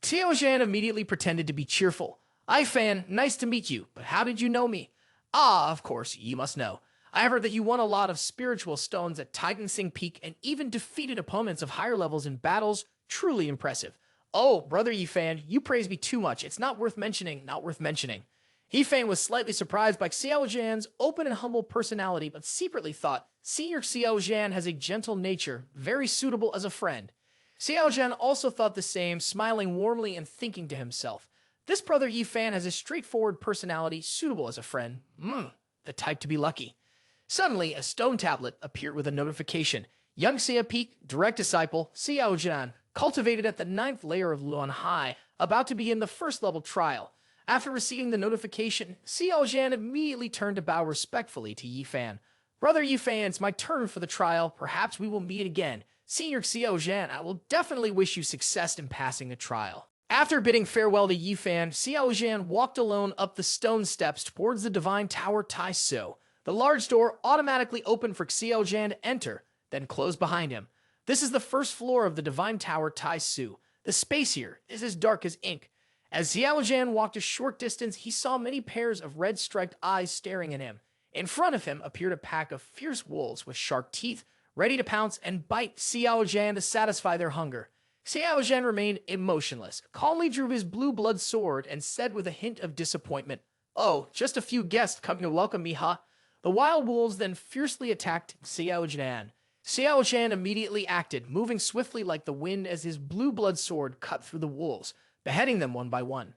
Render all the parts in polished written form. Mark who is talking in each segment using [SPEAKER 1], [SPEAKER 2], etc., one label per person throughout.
[SPEAKER 1] Xiao Zhan immediately pretended to be cheerful. "I Fan, nice to meet you, but how did you know me?" "Ah, of course, you must know. I heard that you won a lot of spiritual stones at Titan Sing Peak and even defeated opponents of higher levels in battles. Truly impressive." "Oh, brother Yi Fan, you praise me too much. It's not worth mentioning, not worth mentioning." He Fan was slightly surprised by Xiao Zhan's open and humble personality, but secretly thought, Senior Xiao Zhan has a gentle nature, very suitable as a friend. Xiao Zhan also thought the same, smiling warmly and thinking to himself, this brother Yi Fan has a straightforward personality, suitable as a friend. The type to be lucky. Suddenly, a stone tablet appeared with a notification. Young Xia Peak, direct disciple, Xiao Zhan, cultivated at the 9th layer of Luan Hai, about to begin the first level trial. After receiving the notification, Xiao Zhan immediately turned to bow respectfully to Yi Fan. "Brother Yi Fan, it's my turn for the trial. Perhaps we will meet again. Senior Xiao Zhan, I will definitely wish you success in passing the trial." After bidding farewell to Yi Fan, Xiao Zhan walked alone up the stone steps towards the divine tower Tai Su. The large door automatically opened for Xiao Zhan to enter, then closed behind him. This is the first floor of the divine tower Tai Su. The space here is as dark as ink. As Xiao Zhan walked a short distance, he saw many pairs of red-striped eyes staring at him. In front of him appeared a pack of fierce wolves with sharp teeth, ready to pounce and bite Xiao Zhan to satisfy their hunger. Xiao Zhan remained emotionless, calmly drew his blue blood sword, and said with a hint of disappointment, "Oh, just a few guests coming to welcome me, huh?" The wild wolves then fiercely attacked Xiao Zhan. Xiao Zhan immediately acted, moving swiftly like the wind as his blue blood sword cut through the wolves, beheading them one by one.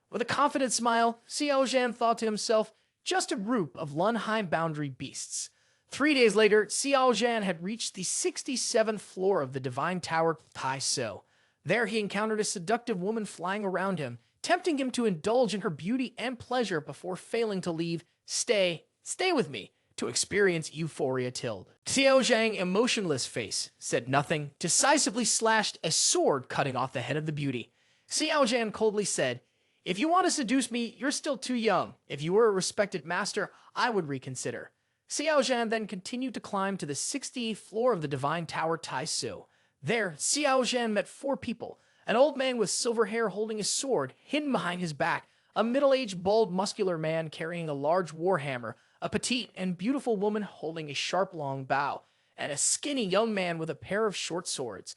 [SPEAKER 1] With a confident smile, Xiao Zhan thought to himself, just a group of Lunheim boundary beasts. 3 days later, Xiao Zhan had reached the 67th floor of the divine tower Tai Su. There he encountered a seductive woman flying around him, tempting him to indulge in her beauty and pleasure before failing to leave. Stay with me, to experience euphoria tilled. Xiao Zhang's emotionless face said nothing, decisively slashed a sword cutting off the head of the beauty. Xiao Zhan coldly said, "If you want to seduce me, you're still too young. If you were a respected master, I would reconsider." Xiao Zhan then continued to climb to the 68th floor of the divine tower Tai Su. There, Xiao Zhan met 4 people, an old man with silver hair holding a sword hidden behind his back, a middle-aged, bald, muscular man carrying a large warhammer, a petite and beautiful woman holding a sharp, long bow, and a skinny young man with a pair of short swords.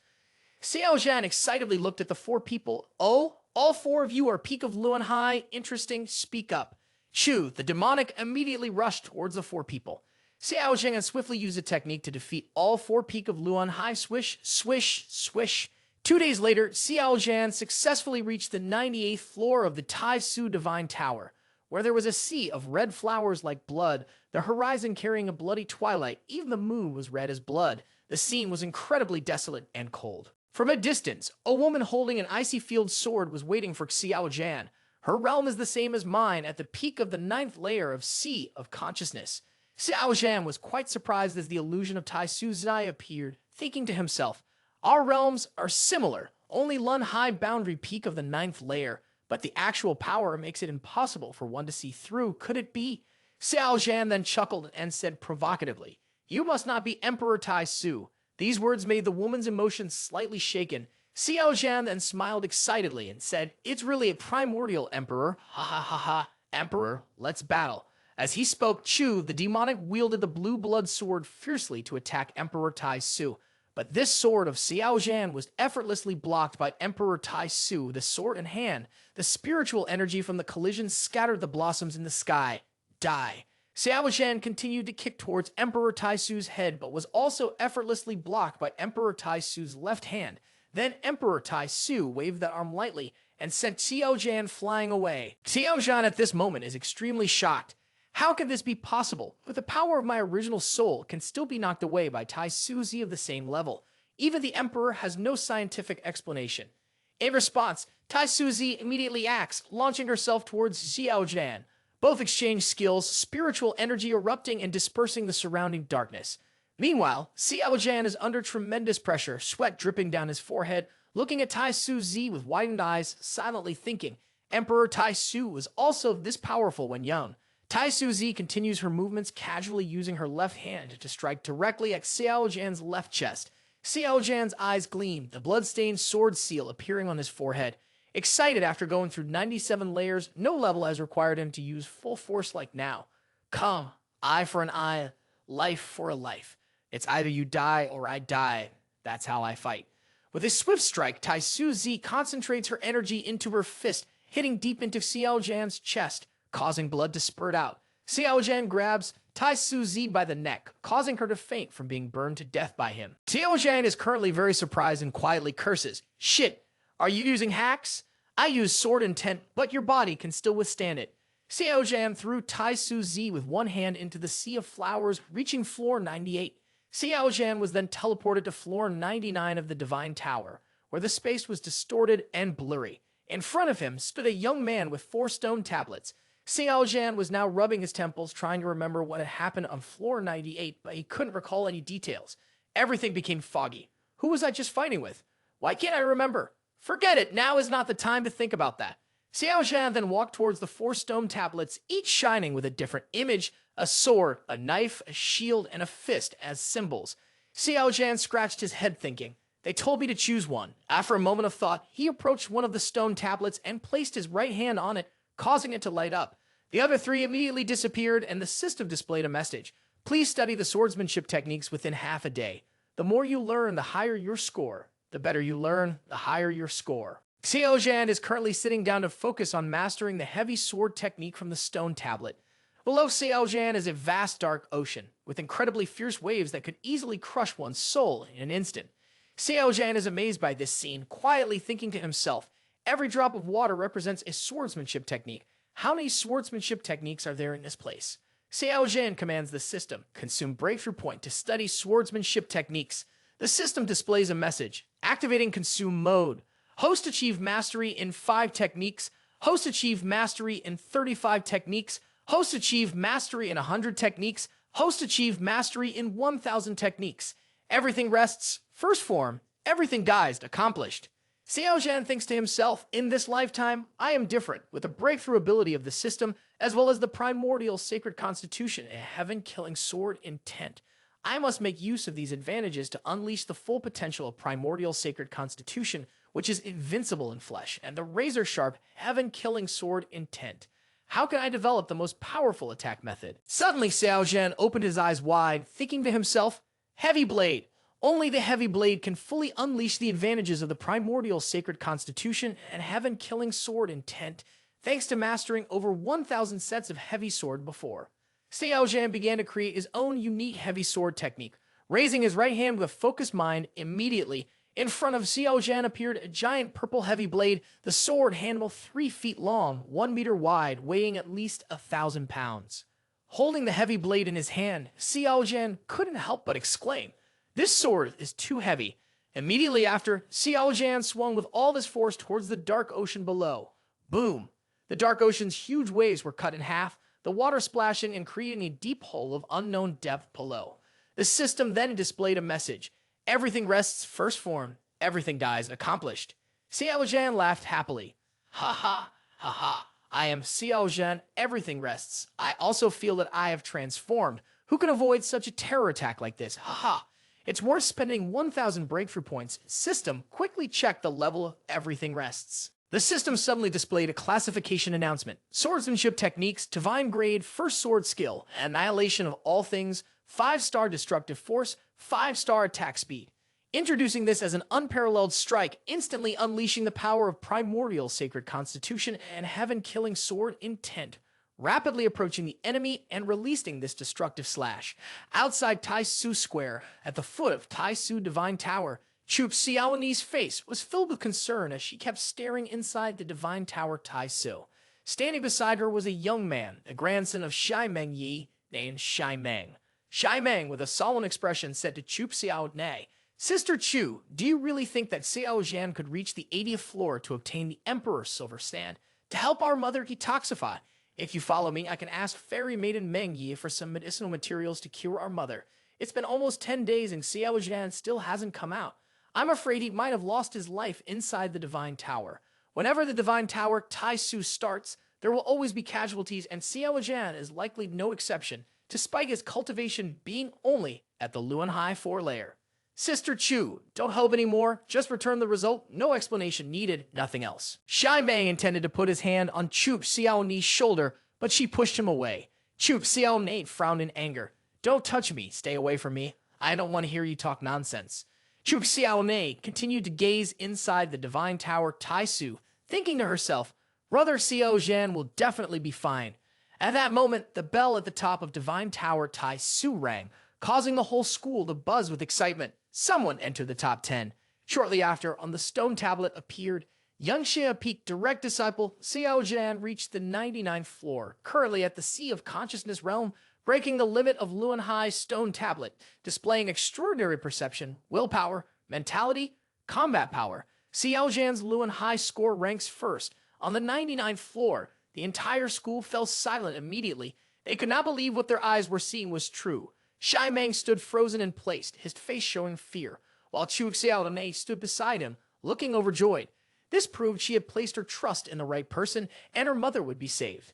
[SPEAKER 1] Xiao Zhan excitedly looked at the 4 people. "Oh, all 4 of you are Peak of Luan Hai? Interesting, speak up." Chu, the demonic, immediately rushed towards the 4 people. Xiao Zhan swiftly used a technique to defeat all 4 Peak of Luan Hai. Swish, swish, swish. 2 days later, Xiao Zhan successfully reached the 98th floor of the Tai Su Divine Tower, where there was a sea of red flowers like blood, the horizon carrying a bloody twilight. Even the moon was red as blood. The scene was incredibly desolate and cold. From a distance, a woman holding an icy field sword was waiting for Xiao Zhan. Her realm is the same as mine, at the peak of the 9th layer of Sea of Consciousness. Xiao Zhan was quite surprised as the illusion of Tai Su Zai appeared, thinking to himself, our realms are similar, only Lun Hai boundary peak of the 9th layer, but the actual power makes it impossible for one to see through. Could it be? Xiao Zhan then chuckled and said provocatively, "You must not be Emperor Tai Su." These words made the woman's emotions slightly shaken. Xiao Zhan then smiled excitedly and said, "It's really a primordial emperor. Ha ha ha ha. Emperor, let's battle." As he spoke, Chu, the demonic, wielded the blue blood sword fiercely to attack Emperor Tai Su. But this sword of Xiao Zhan was effortlessly blocked by Emperor Tai Su, the sword in hand. The spiritual energy from the collision scattered the blossoms in the sky. Die. Xiao Zhan continued to kick towards Emperor Tai Su's head, but was also effortlessly blocked by Emperor Tai Su's left hand. Then Emperor Tai Su waved that arm lightly and sent Xiao Zhan flying away. Xiao Zhan at this moment is extremely shocked. How can this be possible? But the power of my original soul can still be knocked away by Tai Su Zi of the same level. Even the Emperor has no scientific explanation. In response, Tai Su Zi immediately acts, launching herself towards Xiao Zhan. Both exchange skills, spiritual energy erupting and dispersing the surrounding darkness. Meanwhile, Xiao Zhan is under tremendous pressure, sweat dripping down his forehead, looking at Tai Su Zi with widened eyes, silently thinking, Emperor Tai Su was also this powerful when young. Tai Su Zi continues her movements, casually using her left hand to strike directly at Xiao Zhan's left chest. Xiao Zhan's eyes gleamed, the blood-stained sword seal appearing on his forehead. excited after going through 97 layers. No level has required him to use full force like now. Come, eye for an eye, life for a life. It's either you die or I die. That's how I fight. With a swift strike, Tai Su Z concentrates her energy into her fist, hitting deep into Xiao Zhan's chest, causing blood to spurt out. Xiao Zhan grabs Tai Su Z by the neck, causing her to faint from being burned to death by him. Xiao Zhan is currently very surprised and quietly curses. Shit, are you using hacks? I use sword intent, but your body can still withstand it. Xiao Zhan threw Tai Su Z with one hand into the sea of flowers, reaching floor 98. Xiao Zhan was then teleported to floor 99 of the Divine Tower, where the space was distorted and blurry. In front of him stood a young man with 4 stone tablets. Xiao Zhan was now rubbing his temples, trying to remember what had happened on floor 98, but he couldn't recall any details. Everything became foggy. Who was I just fighting with? Why can't I remember? Forget it, now is not the time to think about that. Xiao Zhan then walked towards the 4 stone tablets, each shining with a different image, a sword, a knife, a shield, and a fist as symbols. Xiao Zhan scratched his head thinking, they told me to choose one. After a moment of thought, he approached one of the stone tablets and placed his right hand on it, causing it to light up. The other 3 immediately disappeared, and the system displayed a message. Please study the swordsmanship techniques within half a day. The more you learn, the higher your score. The better you learn, the higher your score. Xiao Zhan is currently sitting down to focus on mastering the heavy sword technique from the stone tablet. Below Xiao Zhan is a vast dark ocean, with incredibly fierce waves that could easily crush one's soul in an instant. Xiao Zhan is amazed by this scene, quietly thinking to himself, every drop of water represents a swordsmanship technique. How many swordsmanship techniques are there in this place? Xiao Zhan commands the system, consume breakthrough point to study swordsmanship techniques. The system displays a message, activating consume mode. Host achieve mastery in 5 techniques. Host achieve mastery in 35 techniques. Host achieve mastery in 100 techniques. Host achieve mastery in 1,000 techniques. Everything rests, first form, everything dies, accomplished. Xiao Zhan thinks to himself, in this lifetime, I am different, with the breakthrough ability of the system, as well as the primordial sacred constitution and heaven-killing sword intent. I must make use of these advantages to unleash the full potential of primordial sacred constitution, which is invincible in flesh, and the razor-sharp, heaven-killing sword intent. How can I develop the most powerful attack method? Suddenly, Xiao Zhan opened his eyes wide, thinking to himself, Heavy Blade! Only the Heavy Blade can fully unleash the advantages of the primordial sacred constitution and heaven-killing sword intent, thanks to mastering over 1,000 sets of heavy sword before. Xiao Zhan began to create his own unique heavy sword technique. Raising his right hand with a focused mind, immediately, in front of Xiao Zhan appeared a giant purple heavy blade, the sword handle 3 feet long, 1 meter wide, weighing at least 1,000 pounds. Holding the heavy blade in his hand, Xiao Zhan couldn't help but exclaim, this sword is too heavy. Immediately after, Xiao Zhan swung with all his force towards the dark ocean below. Boom! The dark ocean's huge waves were cut in half, the water splashing and creating a deep hole of unknown depth below. The system then displayed a message. Everything rests, first form. Everything dies, accomplished. Xiao Zhan laughed happily. Ha ha, ha ha. I am Xiao Zhan, everything rests. I also feel that I have transformed. Who can avoid such a terror attack like this? Ha ha. It's worth spending 1,000 breakthrough points. System, quickly check the level of everything rests. The system suddenly displayed a classification announcement. Swordsmanship techniques, divine grade, first sword skill, annihilation of all things, 5-star destructive force, 5-star attack speed. Introducing this as an unparalleled strike, instantly unleashing the power of primordial sacred constitution and heaven-killing sword intent. Rapidly approaching the enemy and releasing this destructive slash. Outside Tai Su Square, at the foot of Tai Su Divine Tower, Chu Xiao's face was filled with concern as she kept staring inside the Divine Tower Tai Su. Standing beside her was a young man, a grandson of Shai Meng Yi, named Shai Meng. Shai Meng, with a solemn expression, said to Chu Xiao, Sister Chu, do you really think that Xiao Zhan could reach the 80th floor to obtain the Emperor's Silver Stand to help our mother detoxify? If you follow me, I can ask Fairy Maiden Meng Yi for some medicinal materials to cure our mother. It's been almost 10 days and Xiao Zhan still hasn't come out. I'm afraid he might have lost his life inside the Divine Tower. Whenever the Divine Tower Tai Su starts, there will always be casualties, and Xiao Zhan is likely no exception, despite his cultivation being only at the Yun He Feng layer. Sister Chu, don't hope anymore. Just return the result. No explanation needed, nothing else. Shai Meng intended to put his hand on Chu Xiao Ni's shoulder, but she pushed him away. Chu Xiao Ni frowned in anger. Don't touch me. Stay away from me. I don't want to hear you talk nonsense. Chu Xiao Ni continued to gaze inside the divine tower Tai Su, thinking to herself, Brother Xiao Zhan will definitely be fine. At that moment, the bell at the top of divine tower Tai Su rang, causing the whole school to buzz with excitement. Someone entered the top 10. Shortly after, on the stone tablet appeared Yun He Peak direct disciple Xiao Zhan reached the 99th floor, currently at the Sea of Consciousness realm, breaking the limit of Luan Hai's stone tablet, displaying extraordinary perception, willpower, mentality, combat power. Xiao Zhan's Luan Hai score ranks first. On the 99th floor, the entire school fell silent immediately. They could not believe what their eyes were seeing was true. Shai Meng stood frozen in place, his face showing fear, while Chu Xiao Zhan stood beside him, looking overjoyed. This proved she had placed her trust in the right person, and her mother would be saved.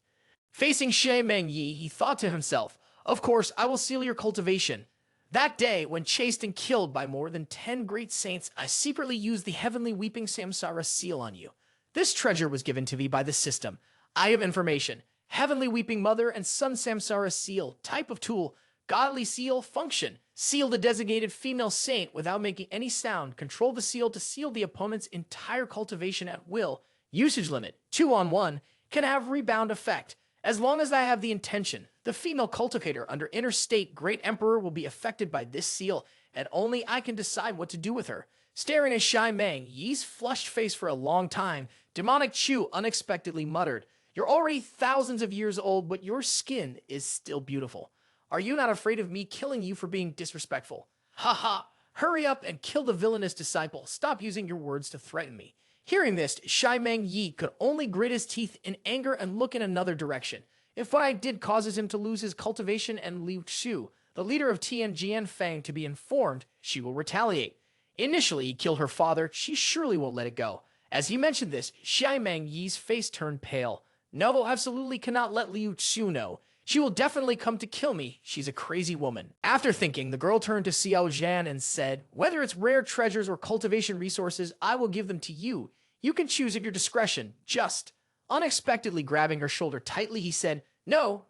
[SPEAKER 1] Facing Shai Meng Yi, he thought to himself, Of course, I will seal your cultivation. That day, when chased and killed by more than 10 great saints, I secretly used the heavenly weeping samsara seal on you. This treasure was given to me by the system. Eye of information, heavenly weeping mother and sun samsara seal, type of tool, godly seal, function. Seal the designated female saint without making any sound. Control the seal to seal the opponent's entire cultivation at will. Usage limit, 2 on 1, can have rebound effect. As long as I have the intention, the female cultivator under inner state Great Emperor will be affected by this seal, and only I can decide what to do with her. Staring at Shai Meng Yi's flushed face for a long time, Demonic Chu unexpectedly muttered, You're already thousands of years old, but your skin is still beautiful. Are you not afraid of me killing you for being disrespectful? Ha ha! Hurry up and kill the villainous disciple. Stop using your words to threaten me. Hearing this, Shai Meng Yi could only grit his teeth in anger and look in another direction. If what I did causes him to lose his cultivation and Liu Xu, the leader of Tian Qiong Feng, to be informed, she will retaliate. Initially, he killed her father. She surely won't let it go. As he mentioned this, Shai Meng Yi's face turned pale. No, absolutely cannot let Liu Xu know. She will definitely come to kill me. She's a crazy woman. After thinking, the girl turned to Xiao Zhan and said, Whether it's rare treasures or cultivation resources, I will give them to you. You can choose at your discretion. Just. Unexpectedly grabbing her shoulder tightly, he said, No.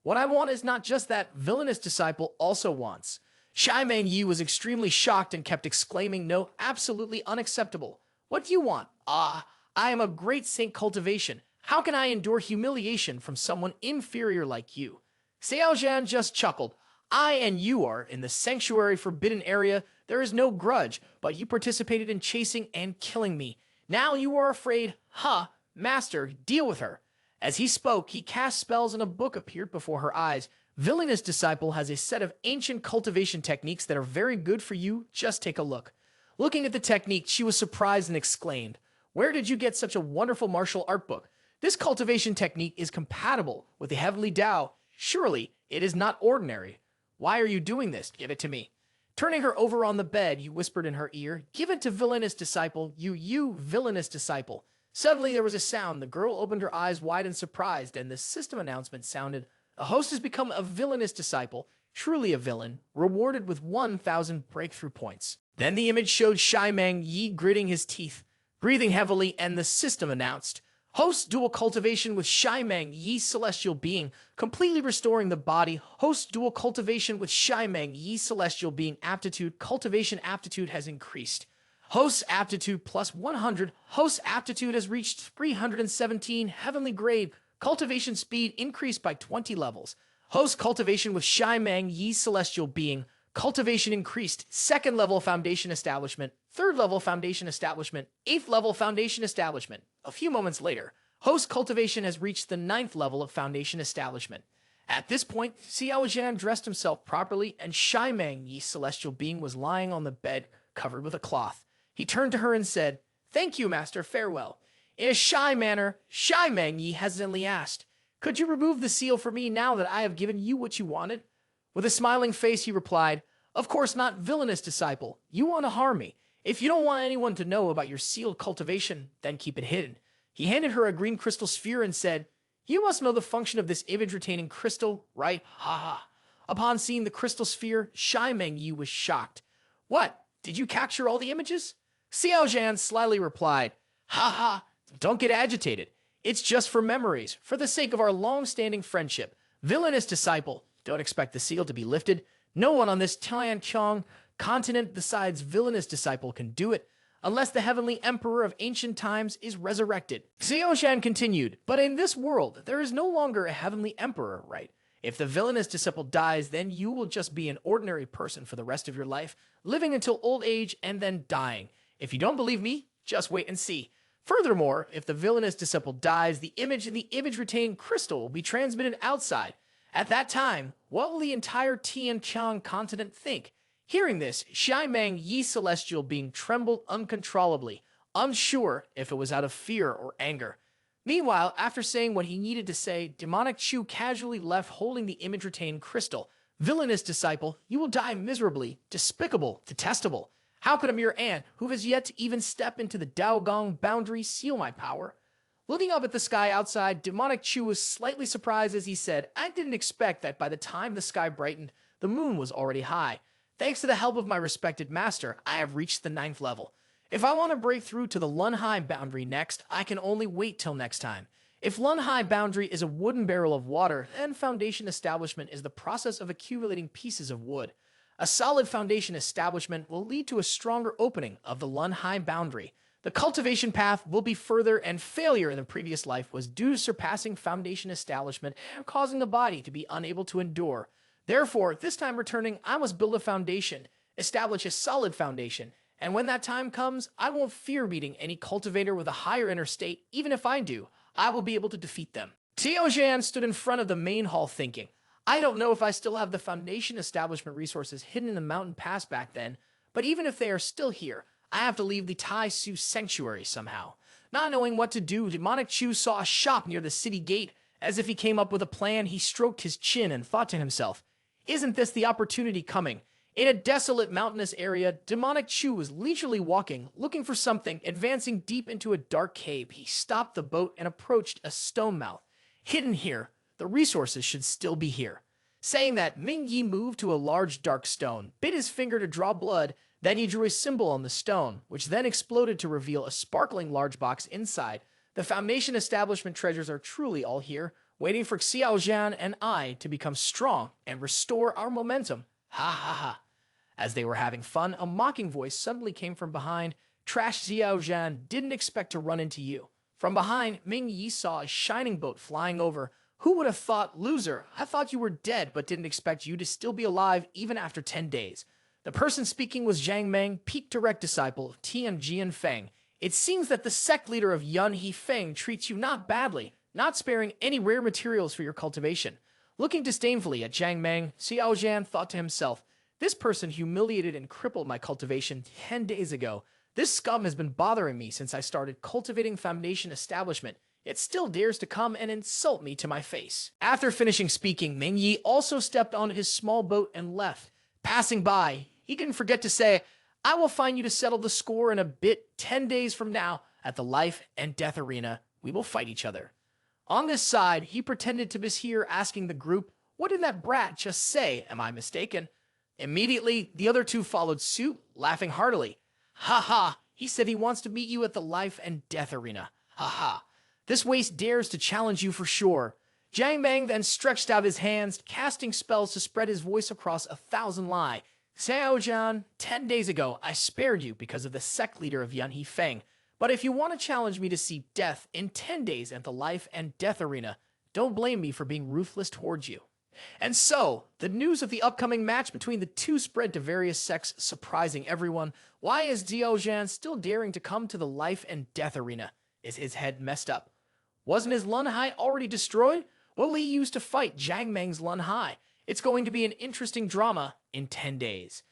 [SPEAKER 1] What I want is not just that villainous disciple also wants. Shai Meng Yi was extremely shocked and kept exclaiming, No, absolutely unacceptable. What do you want? I am a great saint cultivation. How can I endure humiliation from someone inferior like you? Xiao Zhan just chuckled. I and you are in the sanctuary forbidden area. There is no grudge, but you participated in chasing and killing me. Now you are afraid. Master, deal with her. As he spoke, he cast spells and a book appeared before her eyes. Villainous disciple has a set of ancient cultivation techniques that are very good for you. Just take a look. Looking at the technique, she was surprised and exclaimed, Where did you get such a wonderful martial art book? This cultivation technique is compatible with the heavenly Tao. Surely, it is not ordinary. Why are you doing this? Give it to me. Turning her over on the bed, you whispered in her ear, Give it to villainous disciple, you villainous disciple. Suddenly there was a sound. The girl opened her eyes wide and surprised, and the system announcement sounded, A host has become a villainous disciple, truly a villain, rewarded with 1,000 breakthrough points. Then the image showed Shai Meng Yi gritting his teeth, breathing heavily, and the system announced, Host dual cultivation with Shai Meng Yi celestial being, completely restoring the body. Host dual cultivation with Shai Meng Yi celestial being aptitude. Cultivation aptitude has increased. Host aptitude plus 100. Host aptitude has reached 317 heavenly grade. Cultivation speed increased by 20 levels. Host cultivation with Shai Meng Yi celestial being. Cultivation increased. 2nd level foundation establishment. 3rd level foundation establishment. 8th level foundation establishment. A few moments later, host cultivation has reached the 9th level of foundation establishment. At this point, Xiao Zhan dressed himself properly, and Shai Meng Yi celestial being was lying on the bed, covered with a cloth. He turned to her and said, Thank you, master, farewell. In a shy manner, Shai Meng Yi hesitantly asked, Could you remove the seal for me now that I have given you what you wanted? With a smiling face, he replied, Of course not, villainous disciple. You want to harm me. If you don't want anyone to know about your sealed cultivation, then keep it hidden. He handed her a green crystal sphere and said, You must know the function of this image-retaining crystal, right? Ha ha. Upon seeing the crystal sphere, Shai Meng Yi was shocked. What? Did you capture all the images? Xiao Zhan slyly replied, Ha ha, don't get agitated. It's just for memories, for the sake of our long-standing friendship. Villainous disciple, don't expect the seal to be lifted. No one on this Tian Qiong Continent besides villainous disciple can do it, unless the heavenly emperor of ancient times is resurrected. Xiao Zhan continued, but in this world, there is no longer a heavenly emperor, right? If the villainous disciple dies, then you will just be an ordinary person for the rest of your life, living until old age and then dying. If you don't believe me, just wait and see. Furthermore, if the villainous disciple dies, the image and the image-retained crystal will be transmitted outside. At that time, what will the entire Tian Qiong Continent think? Hearing this, Xiaimeng Yi Celestial being trembled uncontrollably, unsure if it was out of fear or anger. Meanwhile, after saying what he needed to say, Demonic Chu casually left holding the image-retained crystal. Villainous disciple, you will die miserably, despicable, detestable. How could a mere ant, who has yet to even step into the Daogong boundary, seal my power? Looking up at the sky outside, Demonic Chu was slightly surprised as he said, I didn't expect that by the time the sky brightened, the moon was already high. Thanks to the help of my respected master, I have reached the 9th level. If I want to break through to the Lunhai boundary next, I can only wait till next time. If Lunhai boundary is a wooden barrel of water, then foundation establishment is the process of accumulating pieces of wood. A solid foundation establishment will lead to a stronger opening of the Lunhai boundary. The cultivation path will be further, and failure in the previous life was due to surpassing foundation establishment, causing the body to be unable to endure. Therefore, this time returning, I must build a foundation, establish a solid foundation, and when that time comes, I won't fear meeting any cultivator with a higher inner state. Even if I do, I will be able to defeat them. Xiao Zhan stood in front of the main hall thinking, I don't know if I still have the foundation establishment resources hidden in the mountain pass back then, but even if they are still here, I have to leave the Tai Su sanctuary somehow. Not knowing what to do, Demonic Chu saw a shop near the city gate. As if he came up with a plan, he stroked his chin and thought to himself, isn't this the opportunity coming? In a desolate mountainous area, Demonic Chu was leisurely walking, looking for something, advancing deep into a dark cave. He stopped the boat and approached a stone mouth. Hidden here, the resources should still be here. Saying that, Ming Yi moved to a large dark stone, bit his finger to draw blood, then he drew a symbol on the stone, which then exploded to reveal a sparkling large box inside. The foundation establishment treasures are truly all here, waiting for Xiao Zhan and I to become strong and restore our momentum. Ha ha ha. As they were having fun, a mocking voice suddenly came from behind. Trash Xiao Zhan didn't expect to run into you. From behind, Ming Yi saw a shining boat flying over. Who would have thought, loser? I thought you were dead, but didn't expect you to still be alive even after 10 days. The person speaking was Zhang Meng, peak direct disciple of Tian Qiong Feng. It seems that the sect leader of Yun He Feng treats you not badly, not sparing any rare materials for your cultivation. Looking disdainfully at Zhang Meng, Xiao Zhan thought to himself, this person humiliated and crippled my cultivation 10 days ago. This scum has been bothering me since I started cultivating foundation establishment. It still dares to come and insult me to my face. After finishing speaking, Ming Yi also stepped onto his small boat and left. Passing by, he didn't forget to say, I will find you to settle the score in a bit. 10 days from now, at the life and death arena, we will fight each other. On this side, he pretended to mishear, asking the group, what did that brat just say? Am I mistaken? Immediately, the other two followed suit, laughing heartily. Ha ha, he said he wants to meet you at the life and death arena. Ha ha. This waste dares to challenge you for sure. Zhang Meng then stretched out his hands, casting spells to spread his voice across 1,000 li. Xiao Zhan, 10 days ago, I spared you because of the sect leader of Yun He Feng. But if you want to challenge me to see death in 10 days at the life and death arena, don't blame me for being ruthless towards you. And so, the news of the upcoming match between the two spread to various sects, surprising everyone. Why is Xiao Zhan still daring to come to the life and death arena? Is his head messed up? Wasn't his Lunhai already destroyed? What will he use to fight Zhang Meng's Lunhai? It's going to be an interesting drama in 10 days.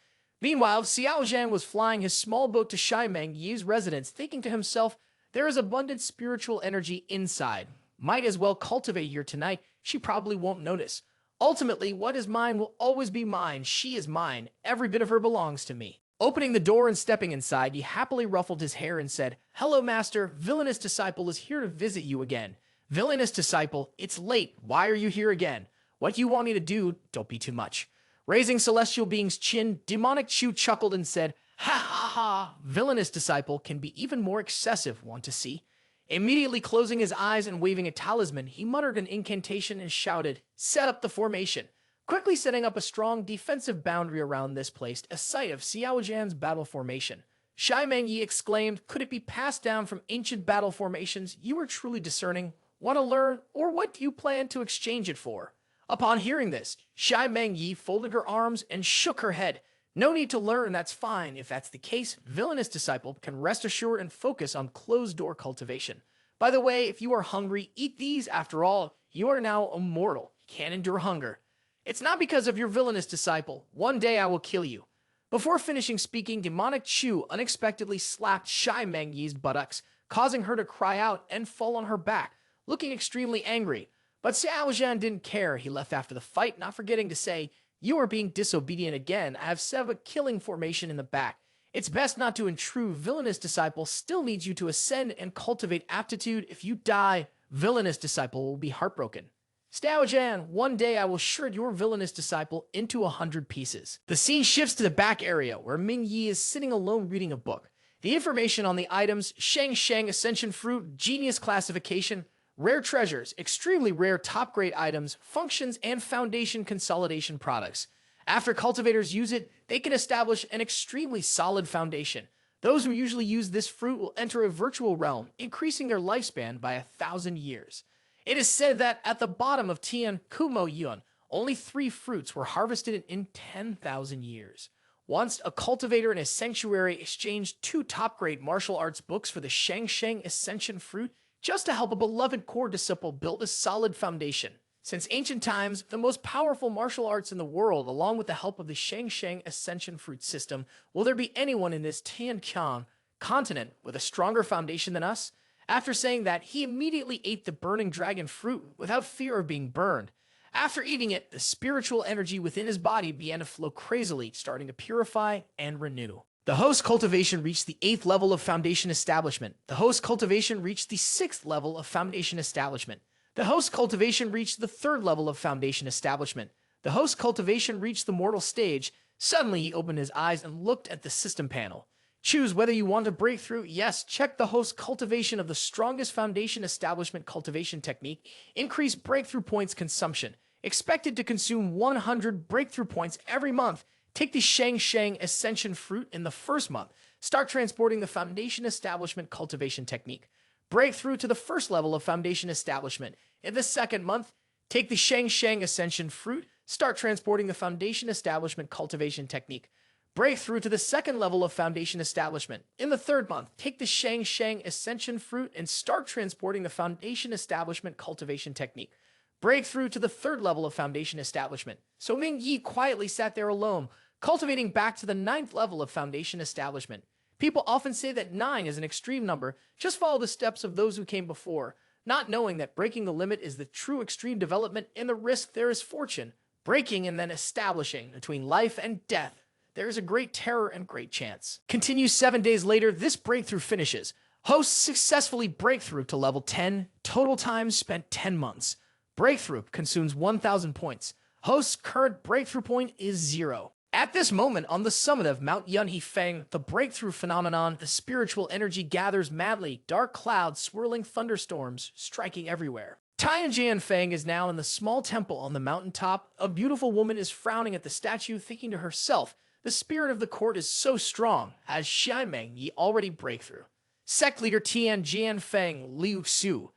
[SPEAKER 1] Meanwhile, Xiao Zhan was flying his small boat to Xiaimeng Yi's residence, thinking to himself, there is abundant spiritual energy inside. Might as well cultivate here tonight. She probably won't notice. Ultimately, what is mine will always be mine. She is mine. Every bit of her belongs to me. Opening the door and stepping inside, he happily ruffled his hair and said, Hello, master. Villainous disciple is here to visit you again. Villainous disciple, it's late. Why are you here again? What you want me to do, don't be too much. Raising celestial being's chin, demonic Chu chuckled and said, "Ha ha ha, villainous disciple can be even more excessive, want to see?" Immediately closing his eyes and waving a talisman, he muttered an incantation and shouted, "Set up the formation." Quickly setting up a strong defensive boundary around this placed a site of Xiao Zhan's battle formation. Shai Meng Yi exclaimed, "Could it be passed down from ancient battle formations? You are truly discerning. Want to learn, or what do you plan to exchange it for?" Upon hearing this, Shai Meng Yi folded her arms and shook her head. "No need to learn, that's fine. If that's the case, villainous disciple can rest assured and focus on closed-door cultivation. By the way, if you are hungry, eat these. After all, you are now immortal. Can't endure hunger. It's not because of your villainous disciple. One day I will kill you." Before finishing speaking, demonic Chu unexpectedly slapped Shai Meng Yi's buttocks, causing her to cry out and fall on her back, looking extremely angry. But Xiao Zhan didn't care. He left after the fight, not forgetting to say, "You are being disobedient again. I have set up a killing formation in the back. It's best not to intrude. Villainous disciple still needs you to ascend and cultivate aptitude. If you die, villainous disciple will be heartbroken. Xiao Zhan, one day I will shred your villainous disciple into 100 pieces." The scene shifts to the back area, where Ming Yi is sitting alone reading a book. The information on the items: Shang Shang Ascension Fruit, Genius Classification, Rare Treasures, Extremely Rare Top-Grade Items, Functions, and Foundation Consolidation Products. After cultivators use it, they can establish an extremely solid foundation. Those who usually use this fruit will enter a virtual realm, increasing their lifespan by 1,000 years. It is said that at the bottom of Tian Qiong, only 3 fruits were harvested in 10,000 years. Once, a cultivator in a sanctuary exchanged 2 top-grade martial arts books for the Shang Shang Ascension Fruit just to help a beloved core disciple build a solid foundation. Since ancient times, the most powerful martial arts in the world, along with the help of the Shang Shang Ascension Fruit system, will there be anyone in this Tian Qiong Continent with a stronger foundation than us? After saying that, he immediately ate the burning dragon fruit without fear of being burned. After eating it, the spiritual energy within his body began to flow crazily, starting to purify and renew. The host cultivation reached the 8th level of foundation establishment. The host cultivation reached the 6th level of foundation establishment. The host cultivation reached the 3rd level of foundation establishment. The host cultivation reached the mortal stage. Suddenly, he opened his eyes and looked at the system panel. Choose whether you want a breakthrough. Yes, check the host cultivation of the strongest foundation establishment cultivation technique. Increase breakthrough points consumption. Expected to consume 100 breakthrough points every month. Take the Shang Shang Ascension Fruit in the first month. Start transporting the foundation establishment cultivation technique. Breakthrough to the 1st level of foundation establishment. In the 2nd month, take the Shang Shang Ascension Fruit. Start transporting the foundation establishment cultivation technique. Breakthrough to the 2nd level of foundation establishment. In the 3rd month, take the Shang Shang Ascension Fruit and start transporting the foundation establishment cultivation technique. Breakthrough to the 3rd level of foundation establishment. So Ming Yi quietly sat there alone, cultivating back to the 9th level of foundation establishment. People often say that 9 is an extreme number. Just follow the steps of those who came before, not knowing that breaking the limit is the true extreme development. In the risk there is fortune. Breaking and then establishing between life and death. There is a great terror and great chance. Continues 7 days later, this breakthrough finishes. Hosts successfully break through to level 10. Total time spent 10 months. Breakthrough consumes 1,000 points. Host's current breakthrough point is 0. At this moment, on the summit of Mount Yun He Feng, the breakthrough phenomenon, the spiritual energy gathers madly, dark clouds, swirling thunderstorms, striking everywhere. Tian Qiong Feng is now in the small temple on the mountaintop. A beautiful woman is frowning at the statue, thinking to herself, "The spirit of the court is so strong. Has Shai Meng Yi already breakthrough?" Sect leader Tian Qiong Feng Liu Xu.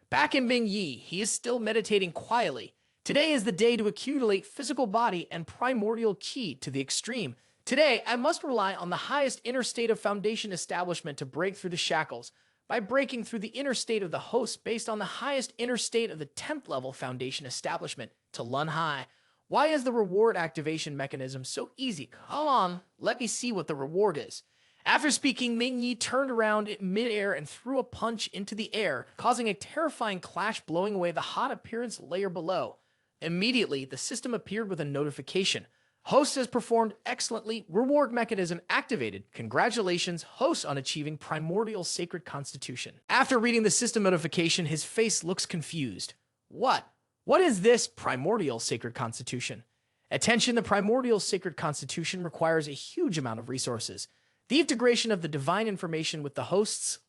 [SPEAKER 1] Back in Ming Yi, he is still meditating quietly. Today is the day to accumulate physical body and primordial ki to the extreme. Today, I must rely on the highest inner state of foundation establishment to break through the shackles. By breaking through the inner state of the host based on the highest inner state of the 10th level foundation establishment to Lun Hai. Why is the reward activation mechanism so easy? Come on, let me see what the reward is. After speaking, Ming Yi turned around in midair and threw a punch into the air, causing a terrifying clash, blowing away the hot appearance layer below. Immediately, the system appeared with a notification. Host has performed excellently. Reward mechanism activated. Congratulations, host, on achieving primordial sacred constitution. After reading the system notification, his face looks confused. What? What is this primordial sacred constitution? Attention, the primordial sacred constitution requires a huge amount of resources. The integration of the divine information with the hosts.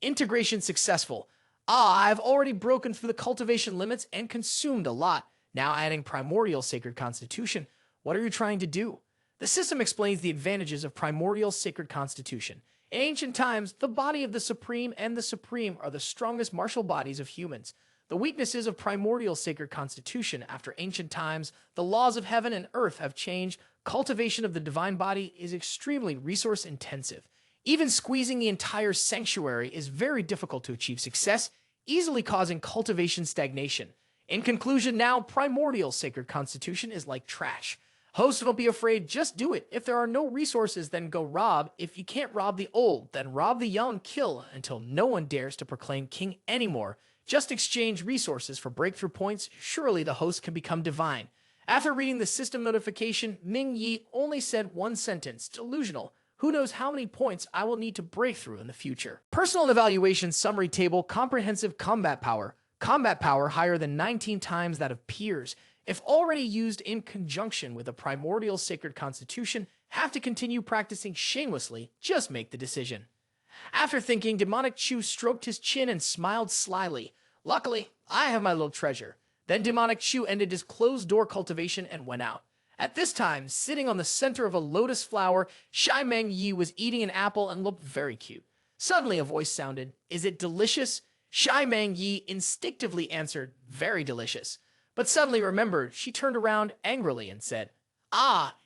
[SPEAKER 1] Integration successful. I've already broken through the cultivation limits and consumed a lot. Now adding primordial sacred constitution. What are you trying to do? The system explains the advantages of primordial sacred constitution. In ancient times, the body of the Supreme and the Supreme are the strongest martial bodies of humans. The weaknesses of primordial sacred constitution. After ancient times, the laws of heaven and earth have changed. Cultivation of the divine body is extremely resource intensive. Even squeezing the entire sanctuary is very difficult to achieve success, easily causing cultivation stagnation. In conclusion now, primordial sacred constitution is like trash. Hosts, don't be afraid, just do it. If there are no resources, then go rob. If you can't rob the old, then rob the young, kill until no one dares to proclaim king anymore. Just exchange resources for breakthrough points. Surely the host can become divine. After reading the system notification, Ming Yi only said one sentence, delusional. Who knows how many points I will need to break through in the future. Personal evaluation summary table, comprehensive combat power. Combat power higher than 19 times that of peers. If already used in conjunction with a primordial sacred constitution, have to continue practicing shamelessly, just make the decision. After thinking, Demonic Chu stroked his chin and smiled slyly. Luckily, I have my little treasure. Then Demonic Chu ended his closed-door cultivation and went out. At this time, sitting on the center of a lotus flower, Shy Meng Yi was eating an apple and looked very cute. Suddenly a voice sounded, "Is it delicious?" Shy Meng Yi instinctively answered, "Very delicious." But suddenly remembered, she turned around angrily and said,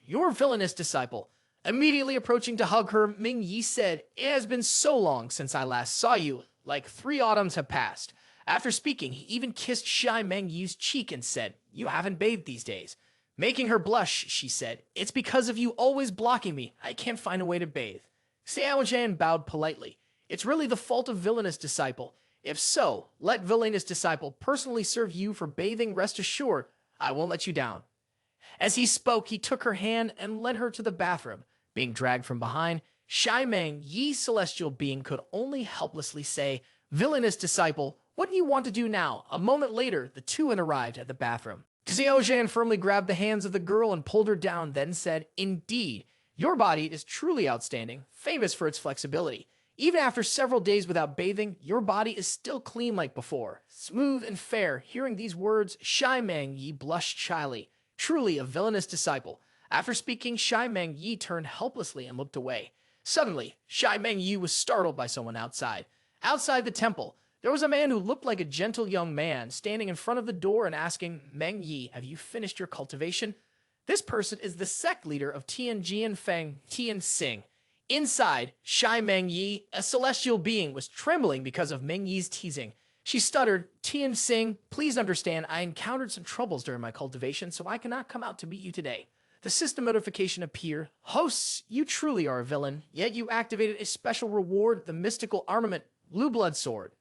[SPEAKER 1] "Your villainous disciple." Immediately approaching to hug her, Ming Yi said, "It has been so long since I last saw you, like 3 autumns have passed." After speaking, he even kissed Shy Meng Yi's cheek and said, "You haven't bathed these days." Making her blush, she said, "It's because of you always blocking me. I can't find a way to bathe." Xiao Zhan bowed politely. "It's really the fault of villainous disciple. If so, let villainous disciple personally serve you for bathing. Rest assured, I won't let you down." As he spoke, he took her hand and led her to the bathroom. Being dragged from behind, Shy Meng Yi celestial being could only helplessly say, "Villainous disciple, what do you want to do now?" A moment later, the two had arrived at the bathroom. Xiao Zhan firmly grabbed the hands of the girl and pulled her down, then said, "Indeed, your body is truly outstanding, famous for its flexibility. Even after several days without bathing, your body is still clean like before, smooth and fair." Hearing these words, Shy Meng Yi blushed shyly. Truly a villainous disciple. After speaking, Shy Meng Yi turned helplessly and looked away. Suddenly, Shy Meng Yi was startled by someone outside. Outside the temple, there was a man who looked like a gentle young man standing in front of the door and asking, "Meng Yi, have you finished your cultivation?" This person is the sect leader of Tian Qiong Feng, Tian Xing. Inside, Shy Meng Yi, a celestial being, was trembling because of Meng Yi's teasing. She stuttered, "Tian Xing, please understand I encountered some troubles during my cultivation, so I cannot come out to meet you today." The system notification appeared. "Hosts, you truly are a villain, yet you activated a special reward, the mystical armament, Blue Blood Sword."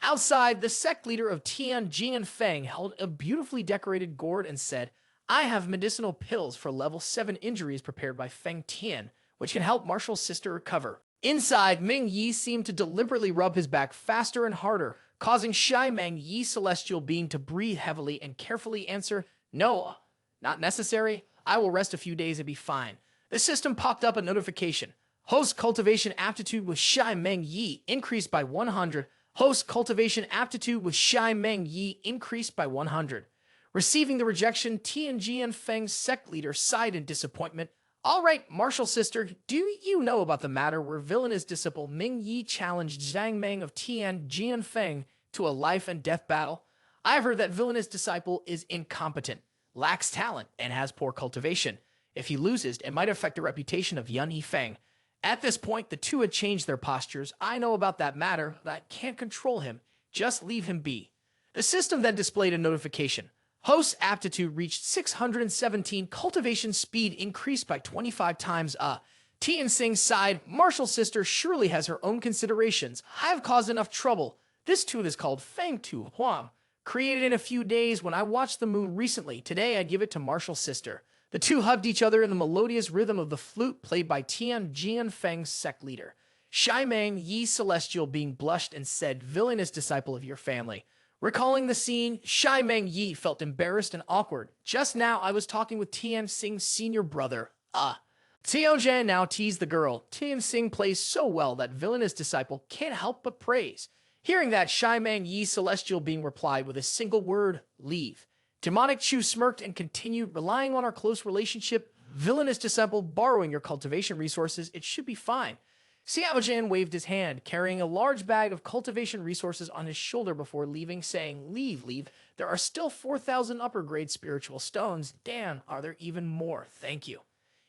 [SPEAKER 1] Outside, the sect leader of Tian Qiong Feng held a beautifully decorated gourd and said, "I have medicinal pills for level 7 injuries prepared by Feng Tian, which can help Martial's sister recover." Inside, Ming Yi seemed to deliberately rub his back faster and harder, causing Shy Meng Yi celestial being to breathe heavily and carefully answer, "No, not necessary. I will rest a few days and be fine." The system popped up a notification. Host cultivation aptitude with Shy Meng Yi increased by 100. Host cultivation aptitude with Shy Meng Yi increased by 100. Receiving the rejection, Tian Qiong Feng's sect leader sighed in disappointment. "All right, Martial Sister, do you know about the matter where villainous disciple Ming Yi challenged Zhang Meng of Tian Qiong Feng to a life and death battle? I've heard that villainous disciple is incompetent, lacks talent, and has poor cultivation. If he loses, it might affect the reputation of Yun He Feng." At this point, the two had changed their postures. "I know about that matter, but I can't control him. Just leave him be." The system then displayed a notification. Host's aptitude reached 617. Cultivation speed increased by 25 times. Tian Xing sighed. "Martial Sister surely has her own considerations. I've caused enough trouble. This tune is called Feng Tu Huang. Created in a few days when I watched the moon recently. Today I give it to Martial Sister." The two hugged each other in the melodious rhythm of the flute played by Tian Qiong Feng's sect leader. Shy Meng Yi celestial being blushed and said, "Villainous disciple of your family. Recalling the scene, Shai Meng Yi felt embarrassed and awkward. Just now, I was talking with Tian Xing's senior brother. Xiao Zhan now teased the girl. Tian Xing plays so well that villainous disciple can't help but praise. Hearing that, Shai Meng Yi's celestial being replied with a single word, leave. Demonic Chu smirked and continued, relying on our close relationship. Villainous disciple, borrowing your cultivation resources, it should be fine. Xiao Zhan waved his hand, carrying a large bag of cultivation resources on his shoulder before leaving, saying, leave, leave. There are still 4,000 upper-grade spiritual stones. Dan, are there even more? Thank you.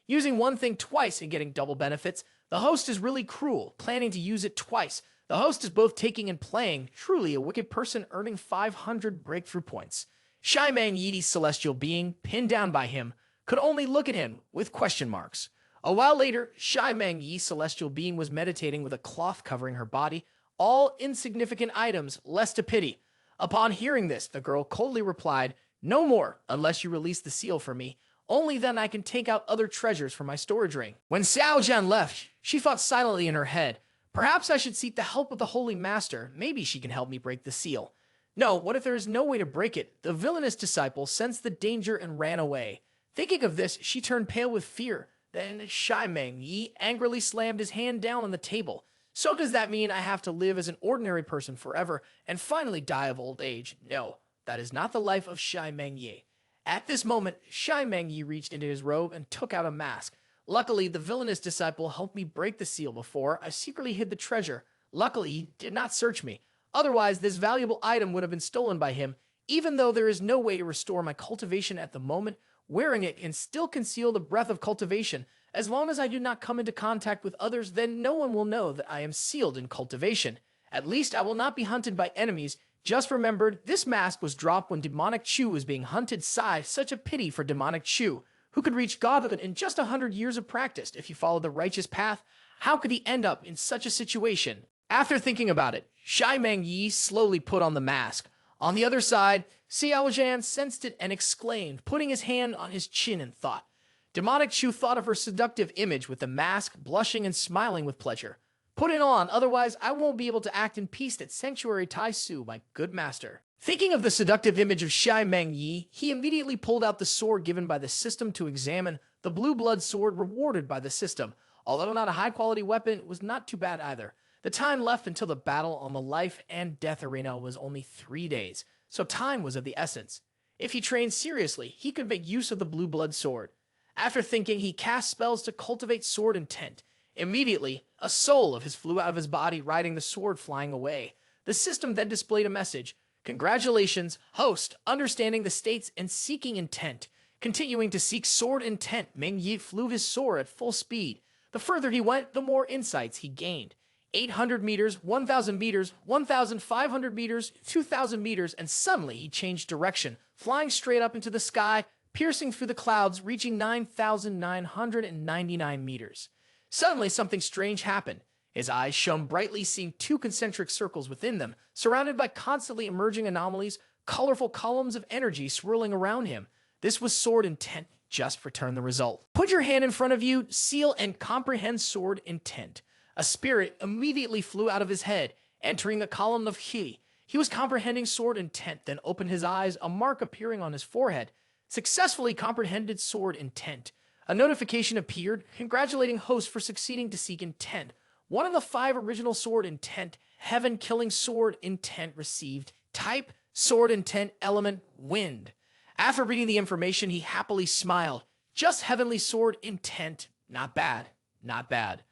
[SPEAKER 1] Using one thing twice and getting double benefits, the host is really cruel, planning to use it twice. The host is both taking and playing, truly a wicked person earning 500 breakthrough points. Shai Meng Yi's celestial being, pinned down by him, could only look at him with question marks. A while later, Shai Meng Yi's celestial being was meditating with a cloth covering her body, all insignificant items, less to pity. Upon hearing this, the girl coldly replied, no more, unless you release the seal for me. Only then I can take out other treasures from my storage ring. When Xiao Zhan left, she thought silently in her head, perhaps I should seek the help of the Holy Master. Maybe she can help me break the seal. No, what if there is no way to break it? The villainous disciple sensed the danger and ran away. Thinking of this, she turned pale with fear. Then Shai Meng Yi angrily slammed his hand down on the table. So does that mean I have to live as an ordinary person forever and finally die of old age? No, that is not the life of Shai Meng Yi. At this moment, Shai Meng Yi reached into his robe and took out a mask. Luckily, the villainous disciple helped me break the seal before I secretly hid the treasure. Luckily, he did not search me. Otherwise, this valuable item would have been stolen by him. Even though there is no way to restore my cultivation at the moment, wearing it can still conceal the breath of cultivation. As long as I do not come into contact with others, then no one will know that I am sealed in cultivation. At least I will not be hunted by enemies. Just remembered, this mask was dropped when Demonic Chu was being hunted. Sigh, such a pity for Demonic Chu, who could reach godhood in just 100 years of practice if he followed the righteous path. How could he end up in such a situation? After thinking about it, Shai Meng Yi slowly put on the mask. On the other side, Xiao Zhan sensed it and exclaimed, putting his hand on his chin in thought. Demonic Chu thought of her seductive image with the mask, blushing and smiling with pleasure. Put it on, otherwise I won't be able to act in peace at Sanctuary Tai Su, my good master. Thinking of the seductive image of Shai Meng Yi, he immediately pulled out the sword given by the system to examine. The blue blood sword rewarded by the system. Although not a high-quality weapon, it was not too bad either. The time left until the battle on the life and death arena was only 3 days, so time was of the essence. If he trained seriously, he could make use of the blue blood sword. After thinking, he cast spells to cultivate sword intent. Immediately, a soul of his flew out of his body, riding the sword flying away. The system then displayed a message. Congratulations, host, understanding the states and seeking intent. Continuing to seek sword intent, Meng Yi flew his sword at full speed. The further he went, the more insights he gained. 800 meters, 1,000 meters, 1,500 meters, 2,000 meters, and suddenly he changed direction, flying straight up into the sky, piercing through the clouds, reaching 9,999 meters. Suddenly, something strange happened. His eyes shone brightly, seeing 2 concentric circles within them, surrounded by constantly emerging anomalies, colorful columns of energy swirling around him. This was sword intent. Just return the result. Put your hand in front of you, seal and comprehend sword intent. A spirit immediately flew out of his head, entering the column of He. He was comprehending sword intent, then opened his eyes, a mark appearing on his forehead. Successfully comprehended sword intent. A notification appeared, congratulating host for succeeding to seek intent. One of the 5 original sword intent, heaven-killing sword intent received. Type, sword intent, element, wind. After reading the information, he happily smiled. Just heavenly sword intent. Not bad. Not bad.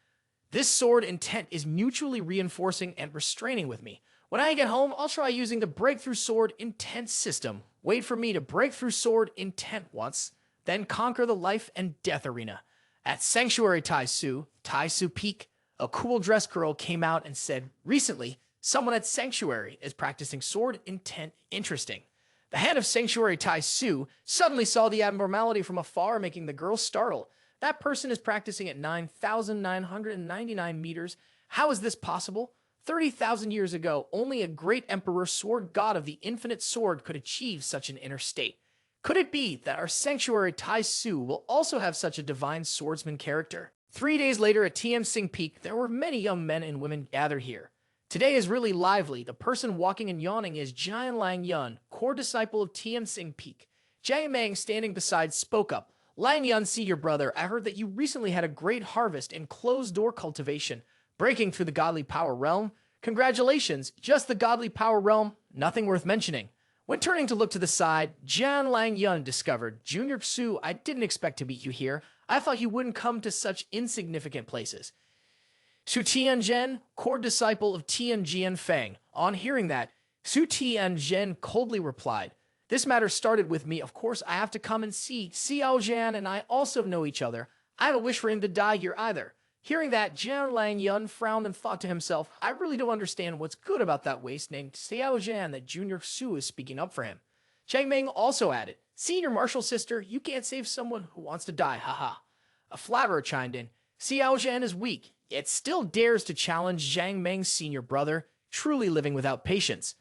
[SPEAKER 1] This sword intent is mutually reinforcing and restraining with me. When I get home, I'll try using the breakthrough sword intent system. Wait for me to break through sword intent once, then conquer the life and death arena. At Sanctuary Tai Su Peak, a cool-dressed girl came out and said, recently, someone at Sanctuary is practicing sword intent. Interesting. The head of Sanctuary Tai Su suddenly saw the abnormality from afar, making the girl startle. That person is practicing at 9,999 meters. How is this possible? 30,000 years ago, only a great emperor, sword god of the infinite sword, could achieve such an inner state. Could it be that our Sanctuary Tai Su will also have such a divine swordsman character? 3 days later at Tian Xing Peak, there were many young men and women gathered here. Today is really lively. The person walking and yawning is Jian Lang Yun, core disciple of Tian Qiong Peak. Jiang Mang, standing beside, spoke up. Lang Yun, see your brother. I heard that you recently had a great harvest in closed-door cultivation, breaking through the godly power realm. Congratulations, just the godly power realm, nothing worth mentioning. When turning to look to the side, Jian Lang Yun discovered, Junior Su, I didn't expect to meet you here. I thought you wouldn't come to such insignificant places. Su Tianzhen, core disciple of Tian Qiong Feng. On hearing that, Su Tianzhen coldly replied, this matter started with me. Of course, I have to come and see. Xiao Zhan and I also know each other. I don't wish for him to die here either. Hearing that, Jian Lang Yun frowned and thought to himself, I really don't understand what's good about that waste named Xiao Zhan that Junior Su is speaking up for him. Chang Meng also added, Senior Martial Sister, you can't save someone who wants to die, haha. A flatterer chimed in, Xiao Zhan is weak, yet still dares to challenge Zhang Meng's senior brother, truly living without patience.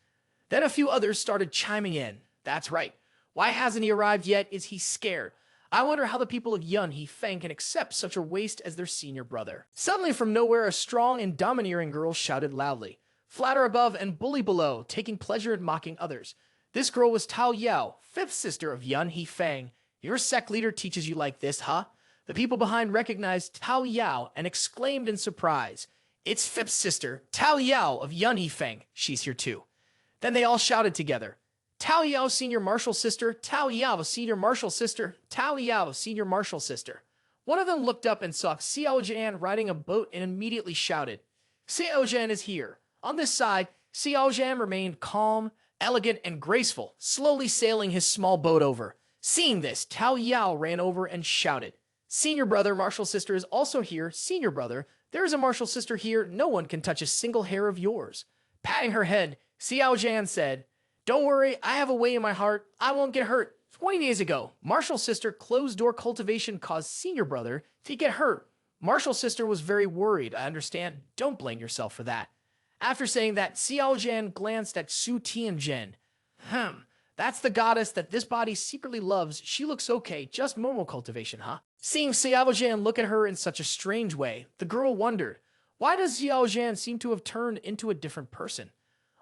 [SPEAKER 1] Then a few others started chiming in. That's right. Why hasn't he arrived yet? Is he scared? I wonder how the people of Yun He Feng can accept such a waste as their senior brother. Suddenly from nowhere, a strong and domineering girl shouted loudly. Flatter above and bully below, taking pleasure in mocking others. This girl was Tao Yao, fifth sister of Yun He Feng. Your sect leader teaches you like this, huh? The people behind recognized Tao Yao and exclaimed in surprise. It's fifth sister, Tao Yao of Yun He Feng. She's here too. Then they all shouted together. Tao Yao, senior martial sister, Tao Yao, senior martial sister, Tao Yao, senior martial sister. One of them looked up and saw Xiao Zhan riding a boat and immediately shouted, Xiao Zhan is here. On this side, Xiao Zhan remained calm, elegant, and graceful, slowly sailing his small boat over. Seeing this, Tao Yao ran over and shouted, Senior brother, martial sister is also here. Senior brother, there is a martial sister here. No one can touch a single hair of yours. Patting her head, Xiao Zhan said, Don't worry, I have a way in my heart. I won't get hurt. 20 days ago, martial sister closed-door cultivation caused senior brother to get hurt. Martial sister was very worried. I understand. Don't blame yourself for that. After saying that, Xiao Zhan glanced at Su Tianzhen. That's the goddess that this body secretly loves. She looks okay, just Momo cultivation, huh? Seeing Xiao Zhan look at her in such a strange way, the girl wondered, why does Xiao Zhan seem to have turned into a different person?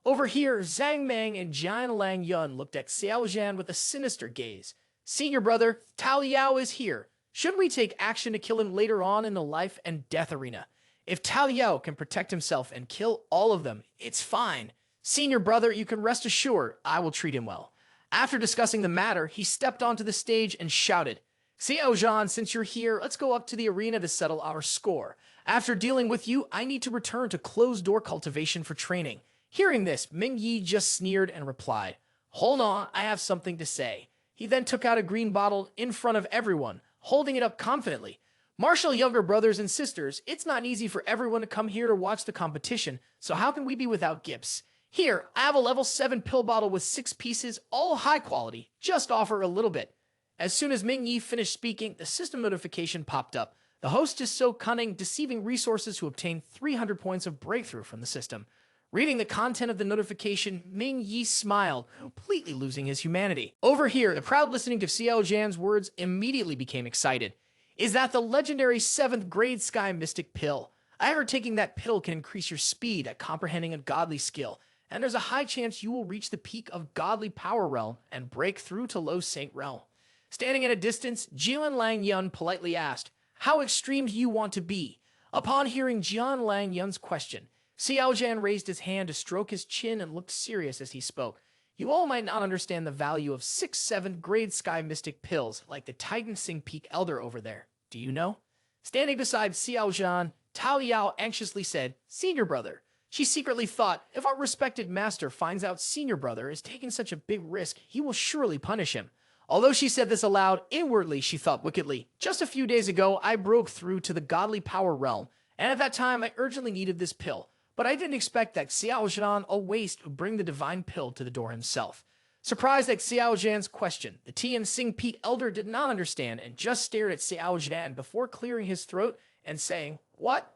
[SPEAKER 1] Over here, Zhang Mang and Jian Lang Yun looked at Xiao Zhan with a sinister gaze. Senior brother, Tao Yao is here. Should we take action to kill him later on in the life and death arena? If Tao Yao can protect himself and kill all of them, it's fine. Senior brother, you can rest assured I will treat him well. After discussing the matter, he stepped onto the stage and shouted, Xiao Zhan, since you're here, let's go up to the arena to settle our score. After dealing with you, I need to return to closed-door cultivation for training. Hearing this, Ming Yi just sneered and replied, Hold on, I have something to say. He then took out a green bottle in front of everyone, holding it up confidently. Martial younger brothers and sisters, it's not easy for everyone to come here to watch the competition, so how can we be without gifts? Here, I have a level 7 pill bottle with 6 pieces, all high quality. Just offer a little bit. As soon as Ming Yi finished speaking, the system notification popped up. The host is so cunning, deceiving resources to obtain 300 points of breakthrough from the system. Reading the content of the notification, Ming Yi smiled, completely losing his humanity. Over here, the crowd listening to Xiao Zhan's words immediately became excited. Is that the legendary 7th grade Sky Mystic Pill? I heard taking that pill can increase your speed at comprehending a godly skill, and there's a high chance you will reach the peak of godly power realm and break through to low saint realm. Standing at a distance, Jian Lang Yun politely asked, How extreme do you want to be? Upon hearing Jian Lang Yun's question, Xiao Zhan raised his hand to stroke his chin and looked serious as he spoke. You all might not understand the value of 6 7th grade Sky Mystic pills like the Titan Qiong Peak Elder over there. Do you know? Standing beside Xiao Zhan, Tao Yao anxiously said, Senior brother. She secretly thought, if our respected master finds out senior brother is taking such a big risk, he will surely punish him. Although she said this aloud, inwardly she thought wickedly, just a few days ago I broke through to the godly power realm, and at that time I urgently needed this pill. But I didn't expect that Xiao Zhan, a waste, would bring the divine pill to the door himself. Surprised at Xiao Zhan's question, the Tian Qiong Peak Elder did not understand and just stared at Xiao Zhan before clearing his throat and saying, What?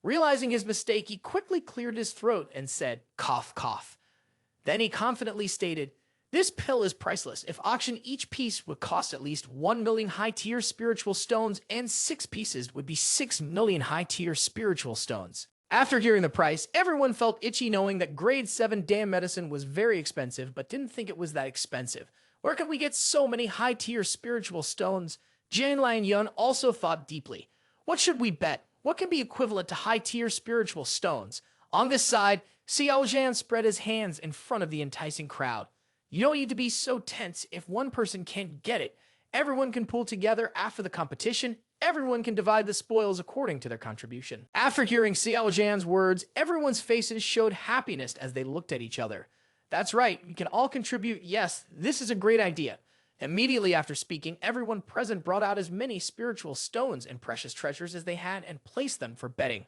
[SPEAKER 1] Realizing his mistake, he quickly cleared his throat and said, Cough, cough. Then he confidently stated, This pill is priceless. If auctioned, each piece would cost at least 1 million high-tier spiritual stones, and 6 pieces would be 6 million high-tier spiritual stones. After hearing the price, everyone felt itchy knowing that grade 7 damn medicine was very expensive, but didn't think it was that expensive. Where could we get so many high-tier spiritual stones? Jianlai and Yun also thought deeply. What should we bet? What can be equivalent to high-tier spiritual stones? On this side, Xiao Zhan spread his hands in front of the enticing crowd. You don't need to be so tense if one person can't get it. Everyone can pull together after the competition. Everyone can divide the spoils according to their contribution. After hearing Xiao Zhan's words, everyone's faces showed happiness as they looked at each other. That's right, you can all contribute. Yes, this is a great idea. Immediately after speaking, everyone present brought out as many spiritual stones and precious treasures as they had and placed them for betting.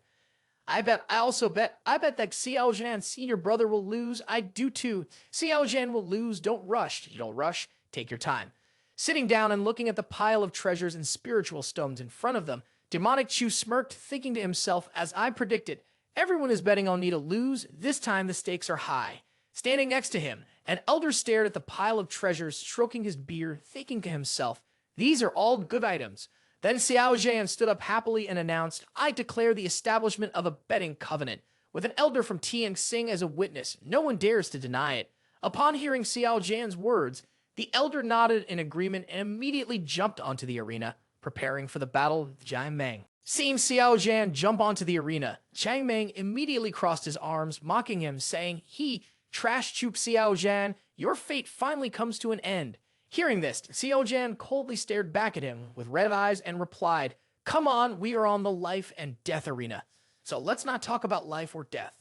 [SPEAKER 1] I bet that Xiao Zhan's senior brother will lose. I do too. Xiao Zhan will lose. Don't rush. You don't rush. Take your time. Sitting down and looking at the pile of treasures and spiritual stones in front of them, Demonic Chu smirked, thinking to himself, as I predicted, everyone is betting on me to lose. This time the stakes are high. Standing next to him, an elder stared at the pile of treasures, stroking his beard, thinking to himself, these are all good items. Then Xiao Zhan stood up happily and announced, I declare the establishment of a betting covenant, with an elder from Tian Qiong as a witness. No one dares to deny it. Upon hearing Xiao Zhan's words, the elder nodded in agreement and immediately jumped onto the arena, preparing for the battle with Jiang Meng. Seeing Xiao Zhan jump onto the arena, Jiang Meng immediately crossed his arms, mocking him, saying, He, trash Chu Xiao Zhan, your fate finally comes to an end. Hearing this, Xiao Zhan coldly stared back at him with red eyes and replied, Come on, we are on the life and death arena, so let's not talk about life or death.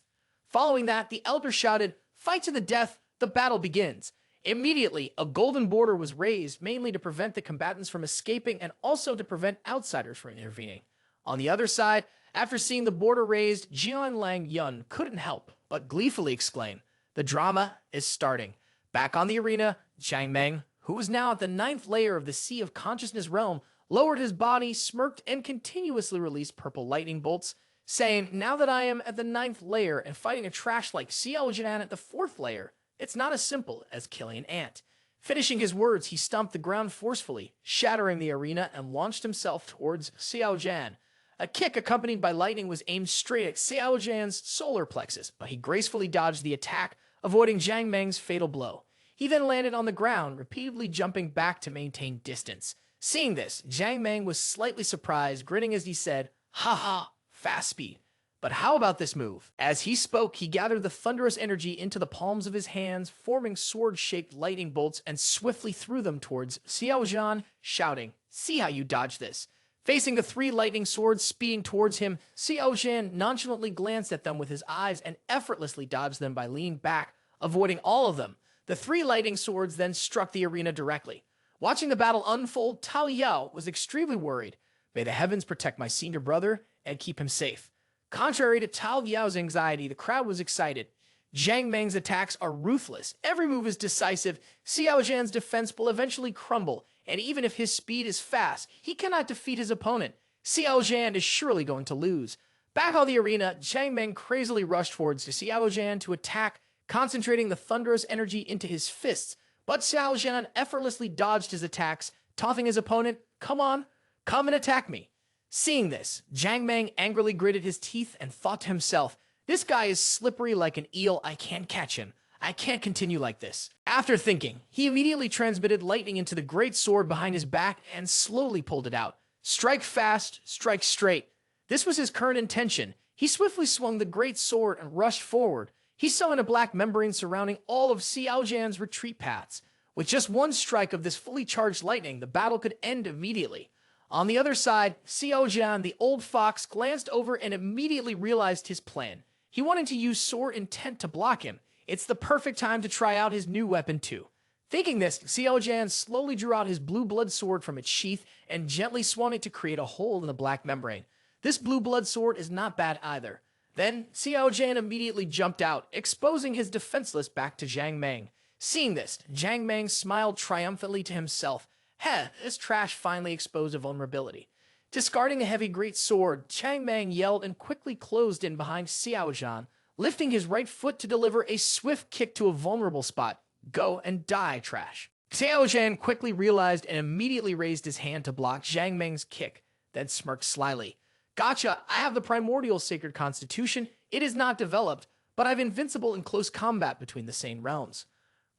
[SPEAKER 1] Following that, the elder shouted, Fight to the death, the battle begins. Immediately, a golden border was raised, mainly to prevent the combatants from escaping and also to prevent outsiders from intervening. On the other side, after seeing the border raised, Jianlang Yun couldn't help but gleefully exclaim, The drama is starting. Back on the arena, Jiang Meng, who was now at the 9th layer of the Sea of Consciousness realm, lowered his body, smirked, and continuously released purple lightning bolts, saying, Now that I am at the 9th layer and fighting a trash like Xiao Zhan at the 4th layer, it's not as simple as killing an ant. Finishing his words, he stomped the ground forcefully, shattering the arena, and launched himself towards Xiao Zhan. A kick accompanied by lightning was aimed straight at Xiao Zhan's solar plexus, but he gracefully dodged the attack, avoiding Jiang Meng's fatal blow. He then landed on the ground, repeatedly jumping back to maintain distance. Seeing this, Jiang Meng was slightly surprised, grinning as he said, Ha ha, fast speed. But how about this move? As he spoke, he gathered the thunderous energy into the palms of his hands, forming sword-shaped lightning bolts, and swiftly threw them towards Xiao Zhan, shouting, See how you dodge this. Facing the 3 lightning swords speeding towards him, Xiao Zhan nonchalantly glanced at them with his eyes and effortlessly dodged them by leaning back, avoiding all of them. The 3 lightning swords then struck the arena directly. Watching the battle unfold, Tao Yao was extremely worried. May the heavens protect my senior brother and keep him safe. Contrary to Tao Yao's anxiety, the crowd was excited. Jiang Meng's attacks are ruthless. Every move is decisive. Xiao Zhan's defense will eventually crumble, and even if his speed is fast, he cannot defeat his opponent. Xiao Zhan is surely going to lose. Back on the arena, Jiang Meng crazily rushed towards Xiao Zhan to attack, concentrating the thunderous energy into his fists, but Xiao Zhan effortlessly dodged his attacks, taunting his opponent, Come on, come and attack me. Seeing this, Jiang Meng angrily gritted his teeth and thought to himself, This guy is slippery like an eel, I can't catch him. I can't continue like this. After thinking, he immediately transmitted lightning into the great sword behind his back and slowly pulled it out. Strike fast, strike straight. This was his current intention. He swiftly swung the great sword and rushed forward. He summoned a black membrane surrounding all of Xiao Zhan's retreat paths. With just one strike of this fully charged lightning, the battle could end immediately. On the other side, Xiao Zhan, the old fox, glanced over and immediately realized his plan. He wanted to use sword intent to block him. It's the perfect time to try out his new weapon too. Thinking this, Xiao Zhan slowly drew out his blue blood sword from its sheath and gently swung it to create a hole in the black membrane. This blue blood sword is not bad either. Then, Xiao Zhan immediately jumped out, exposing his defenseless back to Jiang Meng. Seeing this, Jiang Meng smiled triumphantly to himself. Heh, this trash finally exposed a vulnerability. Discarding a heavy great sword, Jiang Meng yelled and quickly closed in behind Xiao Zhan, lifting his right foot to deliver a swift kick to a vulnerable spot. Go and die, trash. Xiao Zhan quickly realized and immediately raised his hand to block Jiang Meng's kick, then smirked slyly. Gotcha, I have the primordial sacred constitution. It is not developed, but I've invincible in close combat between the same realms.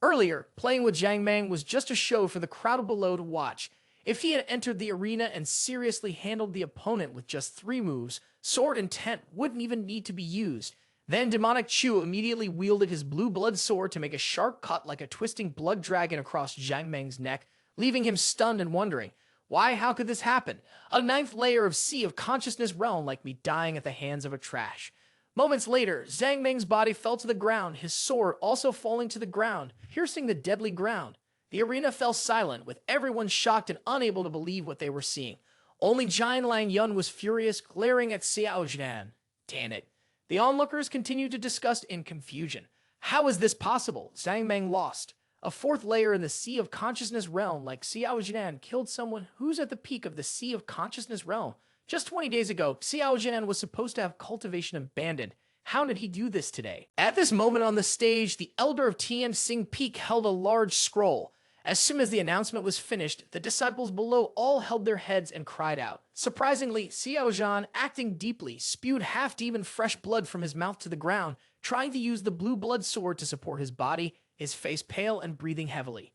[SPEAKER 1] Earlier, playing with Zhang Mang was just a show for the crowd below to watch. If he had entered the arena and seriously handled the opponent with just 3 moves, sword and tent wouldn't even need to be used. Then Demonic Chu immediately wielded his blue blood sword to make a sharp cut like a twisting blood dragon across Zhang Mang's neck, leaving him stunned and wondering, why, how could this happen? A 9th layer of sea of consciousness realm like me dying at the hands of a trash. Moments later, Zhang Meng's body fell to the ground, his sword also falling to the ground, piercing the deadly ground. The arena fell silent, with everyone shocked and unable to believe what they were seeing. Only Jian Yun was furious, glaring at Xiao Zhan. Damn it. The onlookers continued to discuss in confusion. How is this possible? Zhang Meng lost. A 4th layer in the Sea of Consciousness realm like Xiao Zhan killed someone who's at the peak of the Sea of Consciousness realm. Just 20 days ago, Xiao Zhan was supposed to have cultivation abandoned. How did he do this today? At this moment on the stage, the elder of Tian Qiong Peak held a large scroll. As soon as the announcement was finished, the disciples below all held their heads and cried out. Surprisingly, Xiao Zhan, acting deeply, spewed half-demon fresh blood from his mouth to the ground, trying to use the blue blood sword to support his body, his face pale and breathing heavily.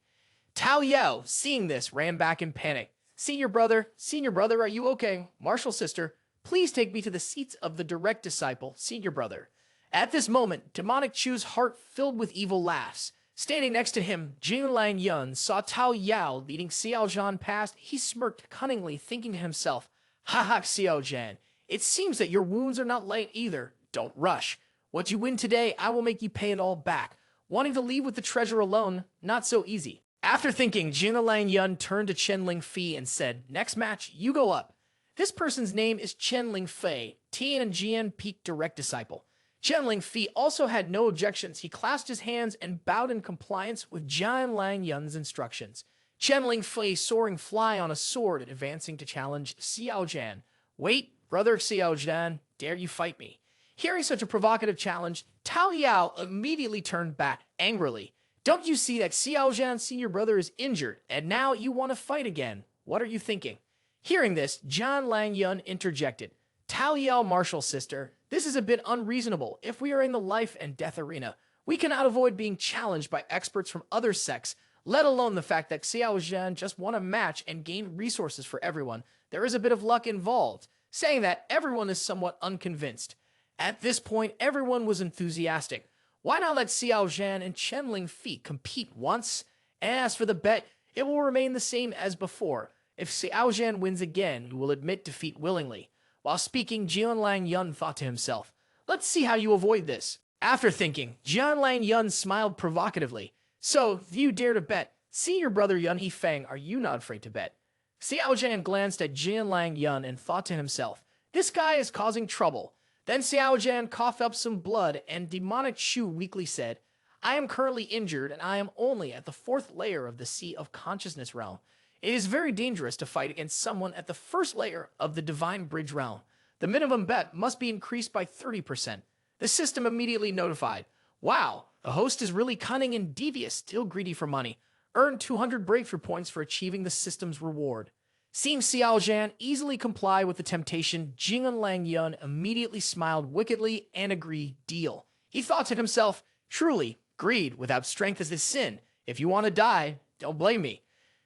[SPEAKER 1] Tao Yao, seeing this, ran back in panic. Senior brother, are you okay? Martial sister, please take me to the seats of the direct disciple, senior brother. At this moment, Demonic Chu's heart filled with evil laughs. Standing next to him, Jian Yun saw Tao Yao leading Xiao Zhan past. He smirked cunningly, thinking to himself, "Ha, Xiao Zhan, it seems that your wounds are not light either. Don't rush. What you win today, I will make you pay it all back. Wanting to leave with the treasure alone, not so easy." After thinking, Jian Yun turned to Chen Fei and said, "Next match, you go up." This person's name is Chen Fei, Tian and Jian Peak direct disciple. Chen Fei also had no objections. He clasped his hands and bowed in compliance with Jian Yun's instructions. Chen Fei soaring fly on a sword, advancing to challenge Xiao Zhan. "Wait, brother Xiao Zhan, dare you fight me?" Hearing such a provocative challenge, Tao Yao immediately turned back angrily. "Don't you see that Xiao Zhan's senior brother is injured, and now you want to fight again? What are you thinking?" Hearing this, Jian Yun interjected. "Tao Yao, martial sister, this is a bit unreasonable. If we are in the life and death arena, we cannot avoid being challenged by experts from other sects, let alone the fact that Xiao Zhan just won a match and gained resources for everyone. There is a bit of luck involved." Saying that, everyone is somewhat unconvinced. At this point, everyone was enthusiastic. Why not let Xiao Zhan and Chen Fei compete once? As for the bet, it will remain the same as before. If Xiao Zhan wins again, we will admit defeat willingly. While speaking, Jian Yun thought to himself, "Let's see how you avoid this." After thinking, Jian Yun smiled provocatively. "So, you dare to bet? Senior brother Yun He Feng, are you not afraid to bet?" Xiao Zhan glanced at Jian Yun and thought to himself, "This guy is causing trouble." Then Xiao Zhan coughed up some blood, and Demonic Chu weakly said, "I am currently injured, and I am only at the 4th layer of the Sea of Consciousness realm. It is very dangerous to fight against someone at the 1st layer of the Divine Bridge realm. The minimum bet must be increased by 30%. The system immediately notified, "Wow, the host is really cunning and devious, still greedy for money. Earn 200 breakthrough points for achieving the system's reward." Seeing Xiao Zhan easily comply with the temptation, Jian Yun immediately smiled wickedly and agreed, "Deal." He thought to himself, "Truly, greed without strength is a sin. If you want to die, don't blame me."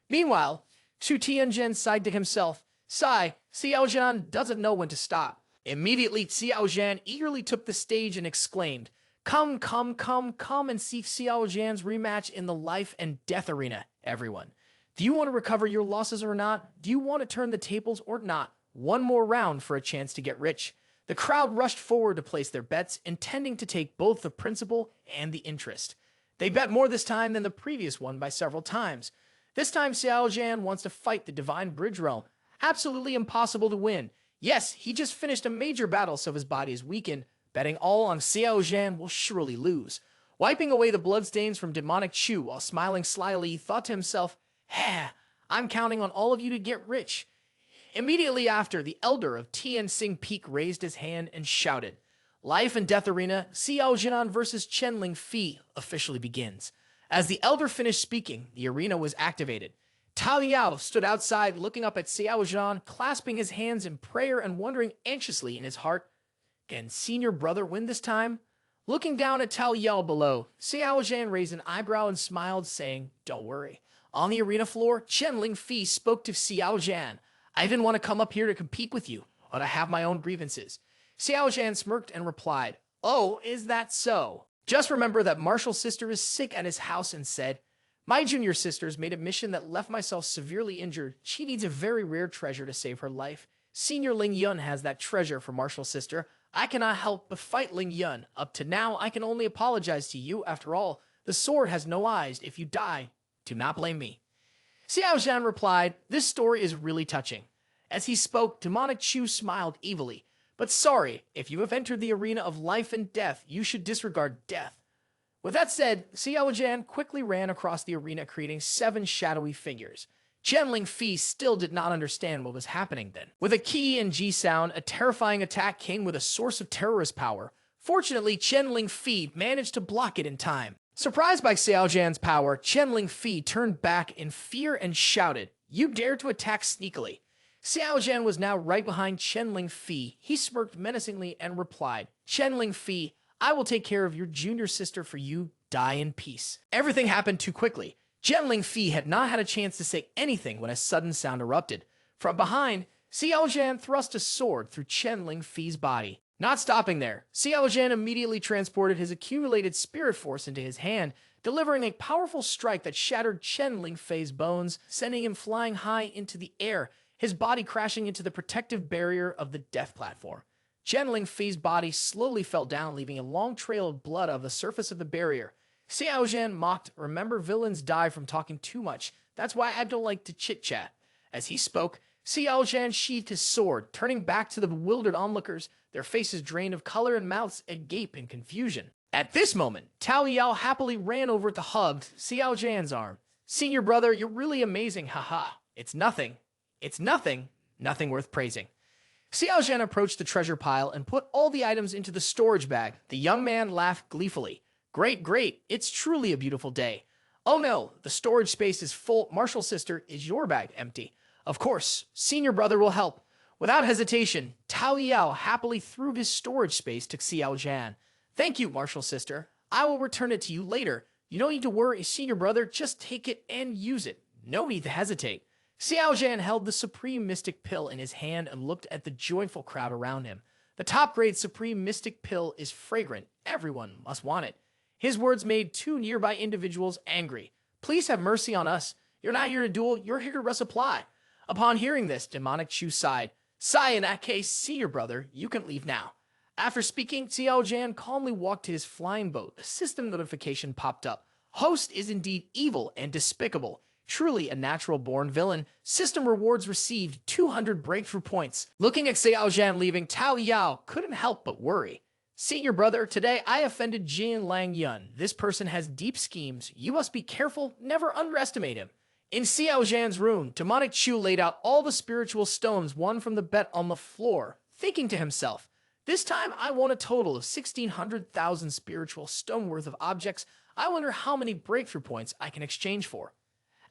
[SPEAKER 1] Meanwhile, Chu Tianzhen sighed to himself, "Sigh, Xiao Zhan doesn't know when to stop." Immediately, Xiao Zhan eagerly took the stage and exclaimed, come and see Xiao Zhan's rematch in the life and death arena, everyone. Do you want to recover your losses or not? Do you want to turn the tables or not? One more round for a chance to get rich." The crowd rushed forward to place their bets, intending to take both the principal and the interest. They bet more this time than the previous one by several times. This time Xiao Zhan wants to fight the Divine Bridge Realm. Absolutely impossible to win. Yes, he just finished a major battle, so his body is weakened. Betting all on Xiao Zhan will surely lose. Wiping away the bloodstains from Demonic Chu while smiling slyly, he thought to himself, "I'm counting on all of you to get rich." Immediately after, the elder of Tian Qiong Peak raised his hand and shouted, "Life and Death Arena, Xiao Zhan versus Chen Fei officially begins." As the elder finished speaking, the arena was activated. Tao Yao stood outside looking up at Xiao Zhan, clasping his hands in prayer and wondering anxiously in his heart, can senior brother win this time? Looking down at Tao Yao below, Xiao Zhan raised an eyebrow and smiled, saying, don't worry. On the arena floor, Chen Lingfi spoke to Xiao Zhan. I didn't want to come up here to compete with you, but I have my own grievances. Xiao Zhan smirked and replied, oh, is that so? Just remember that Martial's sister is sick at his house and said, my junior sister's made a mission that left myself severely injured. She needs a very rare treasure to save her life. Senior Ling Yun has that treasure for Martial's sister. I cannot help but fight Ling Yun. Up to now, I can only apologize to you. After all, the sword has no eyes. If you die, do not blame me. Xiao Zhan replied, this story is really touching. As he spoke, Demonic Chu smiled evilly. But sorry, if you have entered the arena of life and death, you should disregard death. With that said, Xiao Zhan quickly ran across the arena, creating 7 shadowy figures. Chen Lingfi still did not understand what was happening then. With a Qi and Ji sound, a terrifying attack came with a source of terrorist power. Fortunately, Chen Lingfi managed to block it in time. Surprised by Xiao Zhan's power, Chen Lingfi turned back in fear and shouted, you dare to attack sneakily. Xiao Zhan was now right behind Chen Lingfi. He smirked menacingly and replied, Chen Lingfi, I will take care of your junior sister for you. Die in peace. Everything happened too quickly. Chen Lingfi had not had a chance to say anything when a sudden sound erupted. From behind, Xiao Zhan thrust a sword through Chen Lingfi's body. Not stopping there, Xiao Zhan immediately transported his accumulated spirit force into his hand, delivering a powerful strike that shattered Chen Lingfi's bones, sending him flying high into the air, his body crashing into the protective barrier of the death platform. Chen Lingfi's body slowly fell down, leaving a long trail of blood on the surface of the barrier. Xiao Zhan mocked, remember villains die from talking too much. That's why I don't like to chit-chat. As he spoke, Xiao Zhan sheathed his sword, turning back to the bewildered onlookers, their faces drained of color and mouths agape in confusion. At this moment, Tao Yao happily ran over to hug Xiao Zhan's arm. Senior brother, you're really amazing, haha. It's nothing. It's nothing. Nothing worth praising. Xiao Zhan approached the treasure pile and put all the items into the storage bag. The young man laughed gleefully. Great, great. It's truly a beautiful day. Oh no, the storage space is full. Martial's sister, is your bag empty? Of course, senior brother will help. Without hesitation, Tao Yao happily threw his storage space to Xiao Zhan. Thank you, Martial's sister. I will return it to you later. You don't need to worry, senior brother. Just take it and use it. No need to hesitate. Xiao Zhan held the Supreme Mystic Pill in his hand and looked at the joyful crowd around him. The top-grade Supreme Mystic Pill is fragrant. Everyone must want it. His words made 2 nearby individuals angry. Please have mercy on us. You're not here to duel, you're here to resupply. Upon hearing this, Demonic Chu sighed. Sigh, in that case, senior brother, you can leave now. After speaking, Xiao Zhan calmly walked to his flying boat. A system notification popped up. Host is indeed evil and despicable. Truly a natural-born villain. System rewards received 200 breakthrough points. Looking at Xiao Zhan leaving, Tao Yao couldn't help but worry. Senior brother, today I offended Jin Lang Yun. This person has deep schemes. You must be careful. Never underestimate him. In Xiao Zhan's room, Demonic Chu laid out all the spiritual stones won from the bet on the floor, thinking to himself, this time I won a total of 1,600,000 spiritual stone worth of objects. I wonder how many breakthrough points I can exchange for.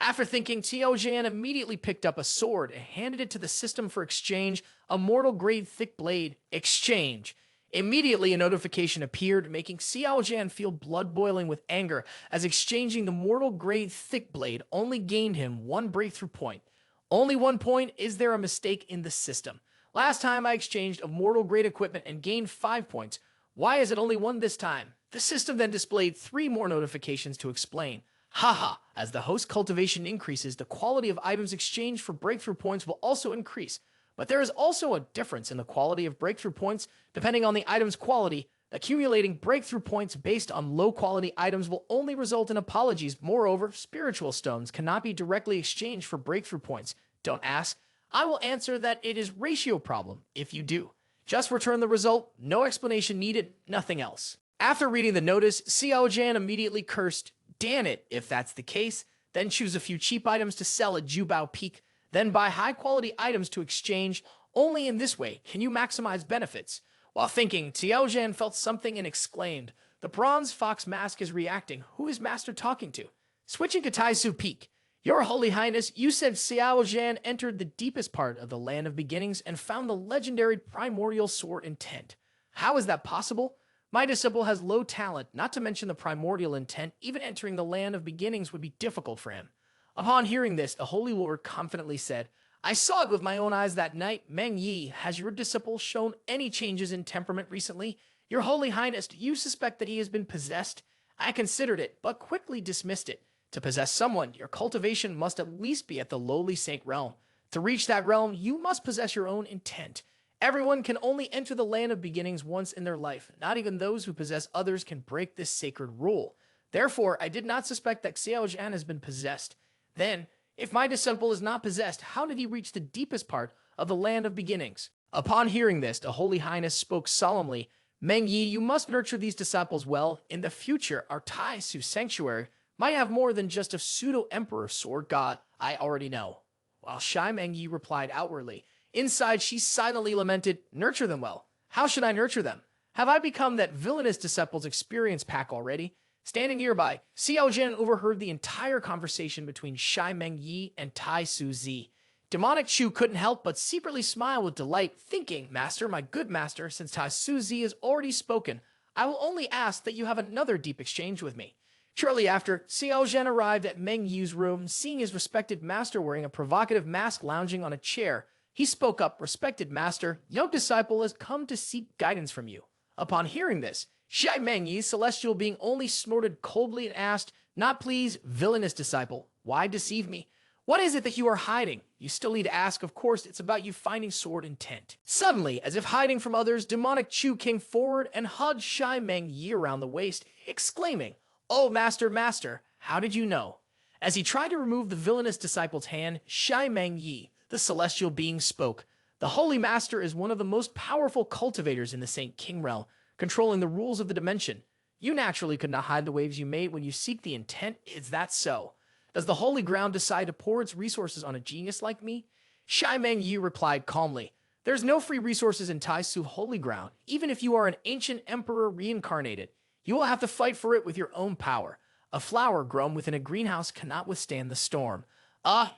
[SPEAKER 1] After thinking, Xiao Zhan immediately picked up a sword and handed it to the system for exchange, a mortal-grade thick blade. Exchange. Immediately, a notification appeared, making Xiao Zhan feel blood boiling with anger, as exchanging the mortal-grade thick blade only gained him 1 breakthrough point. Only 1 point? Is there a mistake in the system? Last time I exchanged a mortal-grade equipment and gained 5 points. Why is it only 1 this time? The system then displayed 3 more notifications to explain. Haha, as the host cultivation increases, the quality of items exchanged for breakthrough points will also increase. But there is also a difference in the quality of breakthrough points depending on the item's quality. Accumulating breakthrough points based on low-quality items will only result in apologies. Moreover, spiritual stones cannot be directly exchanged for breakthrough points. Don't ask. I will answer that it is ratio problem if you do. Just return the result. No explanation needed. Nothing else. After reading the notice, Xiao Zhan immediately cursed, damn it, if that's the case, then choose a few cheap items to sell at Jubao Peak, then buy high-quality items to exchange. Only in this way can you maximize benefits. While thinking, Xiao Zhan felt something and exclaimed, the bronze fox mask is reacting. Who is Master talking to? Switching to Tai Su Peak. Your Holy Highness, you said Xiao Zhan entered the deepest part of the Land of Beginnings and found the legendary primordial sword intent. How is that possible? My disciple has low talent, not to mention the primordial intent. Even entering the Land of Beginnings would be difficult for him. Upon hearing this, the Holy Lord confidently said, I saw it with my own eyes that night. Meng Yi, has your disciple shown any changes in temperament recently? Your Holy Highness, do you suspect that he has been possessed? I considered it, but quickly dismissed it. To possess someone, your cultivation must at least be at the lowly saint realm. To reach that realm, you must possess your own intent. Everyone can only enter the Land of Beginnings once in their life. Not even those who possess others can break this sacred rule. Therefore, I did not suspect that Xiao Zhan has been possessed. Then, if my disciple is not possessed, how did he reach the deepest part of the Land of Beginnings? Upon hearing this, the Holy Highness spoke solemnly, Meng Yi, you must nurture these disciples well. In the future, our Tai Su sanctuary might have more than just a pseudo-emperor sword god. I already know. While Shy Meng Yi replied outwardly, inside she silently lamented, nurture them well. How should I nurture them? Have I become that villainous disciple's experience pack already? Standing nearby, Xiao Zhan overheard the entire conversation between Shy Meng Yi and Tai Su Zi. Demonic Chu couldn't help but secretly smile with delight, thinking, Master, my good master, since Tai Su Zi has already spoken, I will only ask that you have another deep exchange with me. Shortly after, Xiao Zhan arrived at Meng Yi's room, seeing his respected master wearing a provocative mask lounging on a chair. He spoke up, respected master, young disciple has come to seek guidance from you. Upon hearing this, Shy Meng Yi's celestial being only snorted coldly and asked, not please, villainous disciple, why deceive me? What is it that you are hiding? You still need to ask, of course, it's about you finding sword intent. Suddenly, as if hiding from others, Demonic Chu came forward and hugged Shy Meng Yi around the waist, exclaiming, Oh, master, master, how did you know? As he tried to remove the villainous disciple's hand, Shy Meng Yi, the celestial being, spoke. The Holy Master is one of the most powerful cultivators in the Saint King realm, controlling the rules of the dimension. You naturally could not hide the waves you made when you seek the intent. Is that so? Does the Holy Ground decide to pour its resources on a genius like me? Shy Meng Yi replied calmly, There's no free resources in Tai Su Holy Ground, even if you are an ancient emperor reincarnated. You will have to fight for it with your own power. A flower grown within a greenhouse cannot withstand the storm.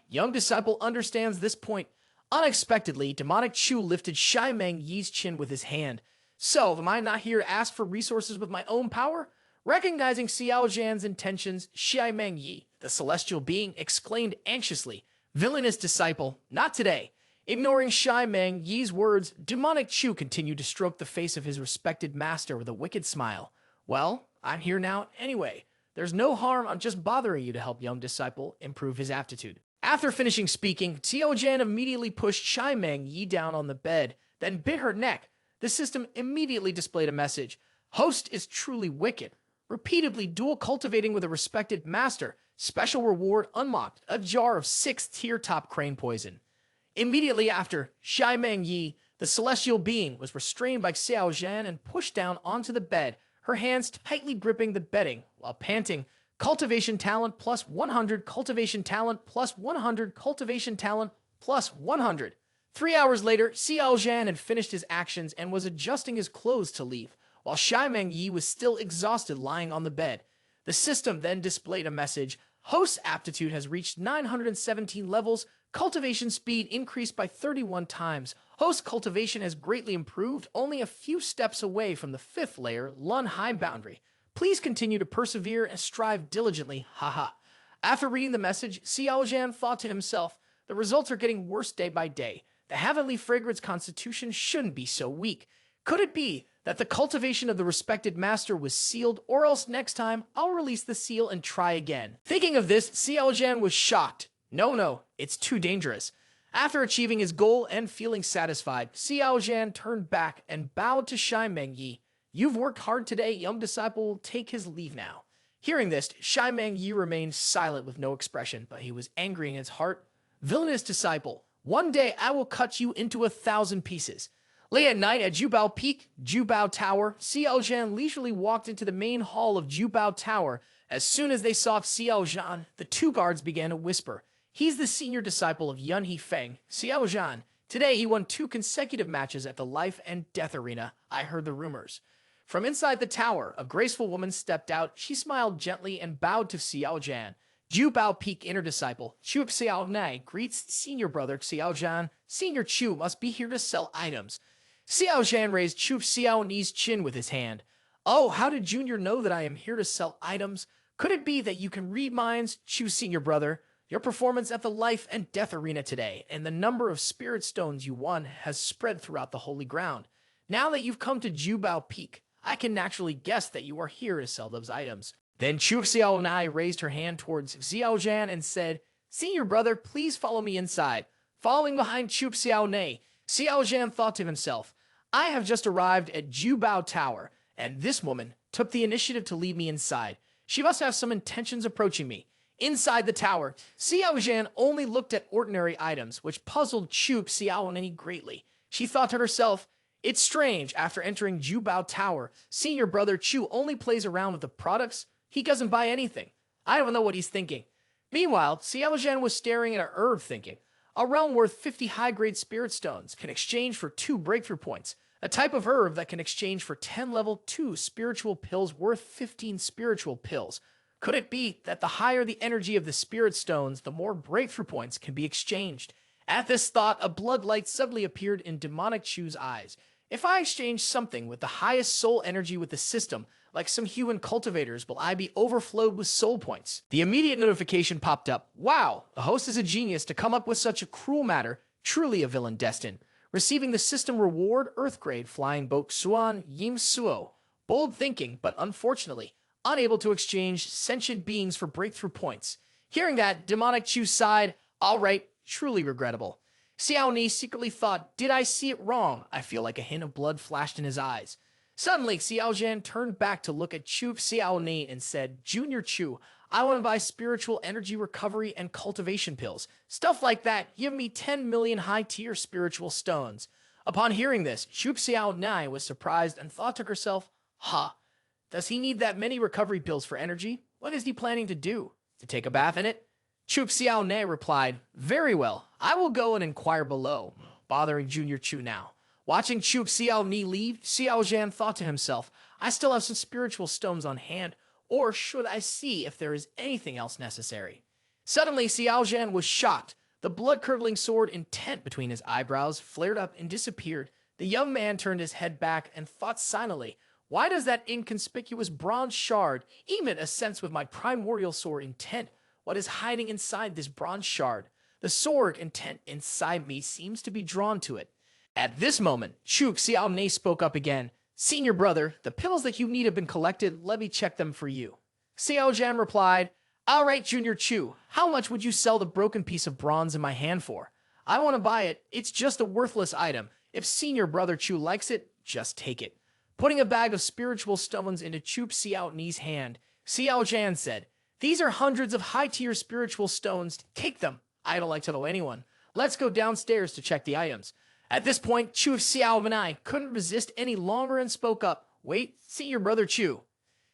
[SPEAKER 1] Young disciple understands this point. Unexpectedly, Demonic Chu lifted Shy Meng Yi's chin with his hand. So, am I not here to ask for resources with my own power? Recognizing Xiao Zhan's intentions, Shy Meng Yi, the celestial being, exclaimed anxiously, Villainous disciple, not today. Ignoring Shy Meng Yi's words, Demonic Chu continued to stroke the face of his respected master with a wicked smile. Well, I'm here now anyway. There's no harm, I'm just bothering you to help young disciple improve his aptitude. After finishing speaking, Xiao Zhan immediately pushed Shy Meng Yi down on the bed, then bit her neck. The system immediately displayed a message. Host is truly wicked. Repeatedly dual cultivating with a respected master. Special reward unlocked. A jar of 6th-tier top crane poison. Immediately after, Shy Meng Yi, the celestial being, was restrained by Xiao Zhan and pushed down onto the bed, her hands tightly gripping the bedding, while panting, Cultivation talent plus 100, cultivation talent plus 100, cultivation talent plus 100. 3 hours later, Xiao Zhan had finished his actions and was adjusting his clothes to leave, while Shy Meng Yi was still exhausted lying on the bed. The system then displayed a message. Host's aptitude has reached 917 levels. Cultivation speed increased by 31 times. Host cultivation has greatly improved, only a few steps away from the 5th layer, Lun High boundary. Please continue to persevere and strive diligently, haha. After reading the message, Xiao Zhan thought to himself, the results are getting worse day by day. The heavenly fragrance constitution shouldn't be so weak. Could it be that the cultivation of the respected master was sealed, or else next time I'll release the seal and try again? Thinking of this, Xiao Zhan was shocked. No, it's too dangerous. After achieving his goal and feeling satisfied, Xiao Zhan turned back and bowed to Shy Meng Yi. You've worked hard today, young disciple will take his leave now. Hearing this, Shy Meng Yi remained silent with no expression, but he was angry in his heart. Villainous disciple, one day I will cut you into 1,000 pieces. Late at night at Jubao Peak, Jubao Tower, Xiao Zhan leisurely walked into the main hall of Jubao Tower. As soon as they saw Xiao Zhan, the 2 guards began to whisper. He's the senior disciple of Yun He Feng, Xiao Zhan. Today he won 2 consecutive matches at the Life and Death Arena. I heard the rumors. From inside the tower, a graceful woman stepped out. She smiled gently and bowed to Xiao Zhan. Bao Peak inner disciple Chu Xiao Zhan greets senior brother Xiao Zhan. Senior Chu must be here to sell items. Xiao Zhan raised Chu Xiao Ni's chin with his hand. Oh, how did Junior know that I am here to sell items? Could it be that you can read minds, Chu senior brother? Your performance at the life and death arena today and the number of spirit stones you won has spread throughout the holy ground. Now that you've come to Bao Peak, I can naturally guess that you are here to sell those items. Then Chu Xiao Nai raised her hand towards Xiao Zhan and said, Senior brother, please follow me inside. Following behind Chu Xiao Nai, Xiao Zhan thought to himself, I have just arrived at Bao Tower, and this woman took the initiative to lead me inside. She must have some intentions approaching me. Inside the tower, Xiao Zhan only looked at ordinary items, which puzzled Chu Xiao Nai greatly. She thought to herself, it's strange, after entering Bao Tower, senior brother Chu only plays around with the products. He doesn't buy anything. I don't know what he's thinking. Meanwhile, Xiao Zhan was staring at a herb thinking, a realm worth 50 high-grade spirit stones can exchange for 2 breakthrough points, a type of herb that can exchange for 10 level 2 spiritual pills worth 15 spiritual pills. Could it be that the higher the energy of the spirit stones, the more breakthrough points can be exchanged? At this thought, a blood light suddenly appeared in demonic Chu's eyes. If I exchange something with the highest soul energy with the system, like some human cultivators, will I be overflowed with soul points? The immediate notification popped up. Wow, the host is a genius to come up with such a cruel matter, truly a villain destined. Receiving the system reward, Earth grade flying boat Xuan Yim Suo. Bold thinking, but unfortunately, unable to exchange sentient beings for breakthrough points. Hearing that, demonic Chu sighed, all right, truly regrettable. Xiao Ni secretly thought, did I see it wrong? I feel like a hint of blood flashed in his eyes. Suddenly, Xiao Zhan turned back to look at Chu Xiao Ni and said, Junior Chu, I want to buy spiritual energy recovery and cultivation pills. Stuff like that, give me 10 million high-tier spiritual stones. Upon hearing this, Chu Xiao Ni was surprised and thought to herself, does he need that many recovery pills for energy? What is he planning to do? To take a bath in it? Chu Xiao Ni replied, very well, I will go and inquire below, bothering Junior Chu now. Watching Chu Xiao Ni leave, Xiao Zhan thought to himself, I still have some spiritual stones on hand, or should I see if there is anything else necessary? Suddenly, Xiao Zhan was shocked. The blood-curdling sword intent between his eyebrows flared up and disappeared. The young man turned his head back and thought silently, why does that inconspicuous bronze shard emit a sense with my primordial sword intent? What is hiding inside this bronze shard? The sword intent inside me seems to be drawn to it. At this moment, Chu Xiao Ni spoke up again. Senior brother, the pills that you need have been collected. Let me check them for you. Xiao Zhan replied, all right, Junior Chu, how much would you sell the broken piece of bronze in my hand for? I want to buy it. It's just a worthless item. If senior brother Chu likes it, just take it. Putting a bag of spiritual stones into Chu Xiao Ni's hand, Xiao Zhan said, these are hundreds of high-tier spiritual stones. Take them. I don't like to know anyone. Let's go downstairs to check the items. At this point, Chu Xiao Nai couldn't resist any longer and spoke up. Wait, senior brother Chu.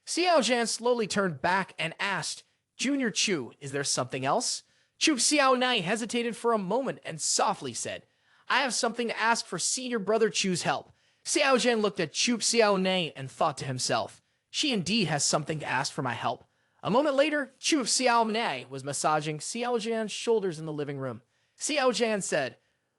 [SPEAKER 1] Xiao Zhan slowly turned back and asked, Junior Chu, is there something else? Chu Xiao Nai hesitated for a moment and softly said, I have something to ask for senior brother Chu's help. Xiao Zhan looked at Chu Xiao Nai and thought to himself, she indeed has something to ask for my help. A moment later, Chu Xiao Nai was massaging Xiao Zhan's shoulders in the living room. Xiao Zhan said,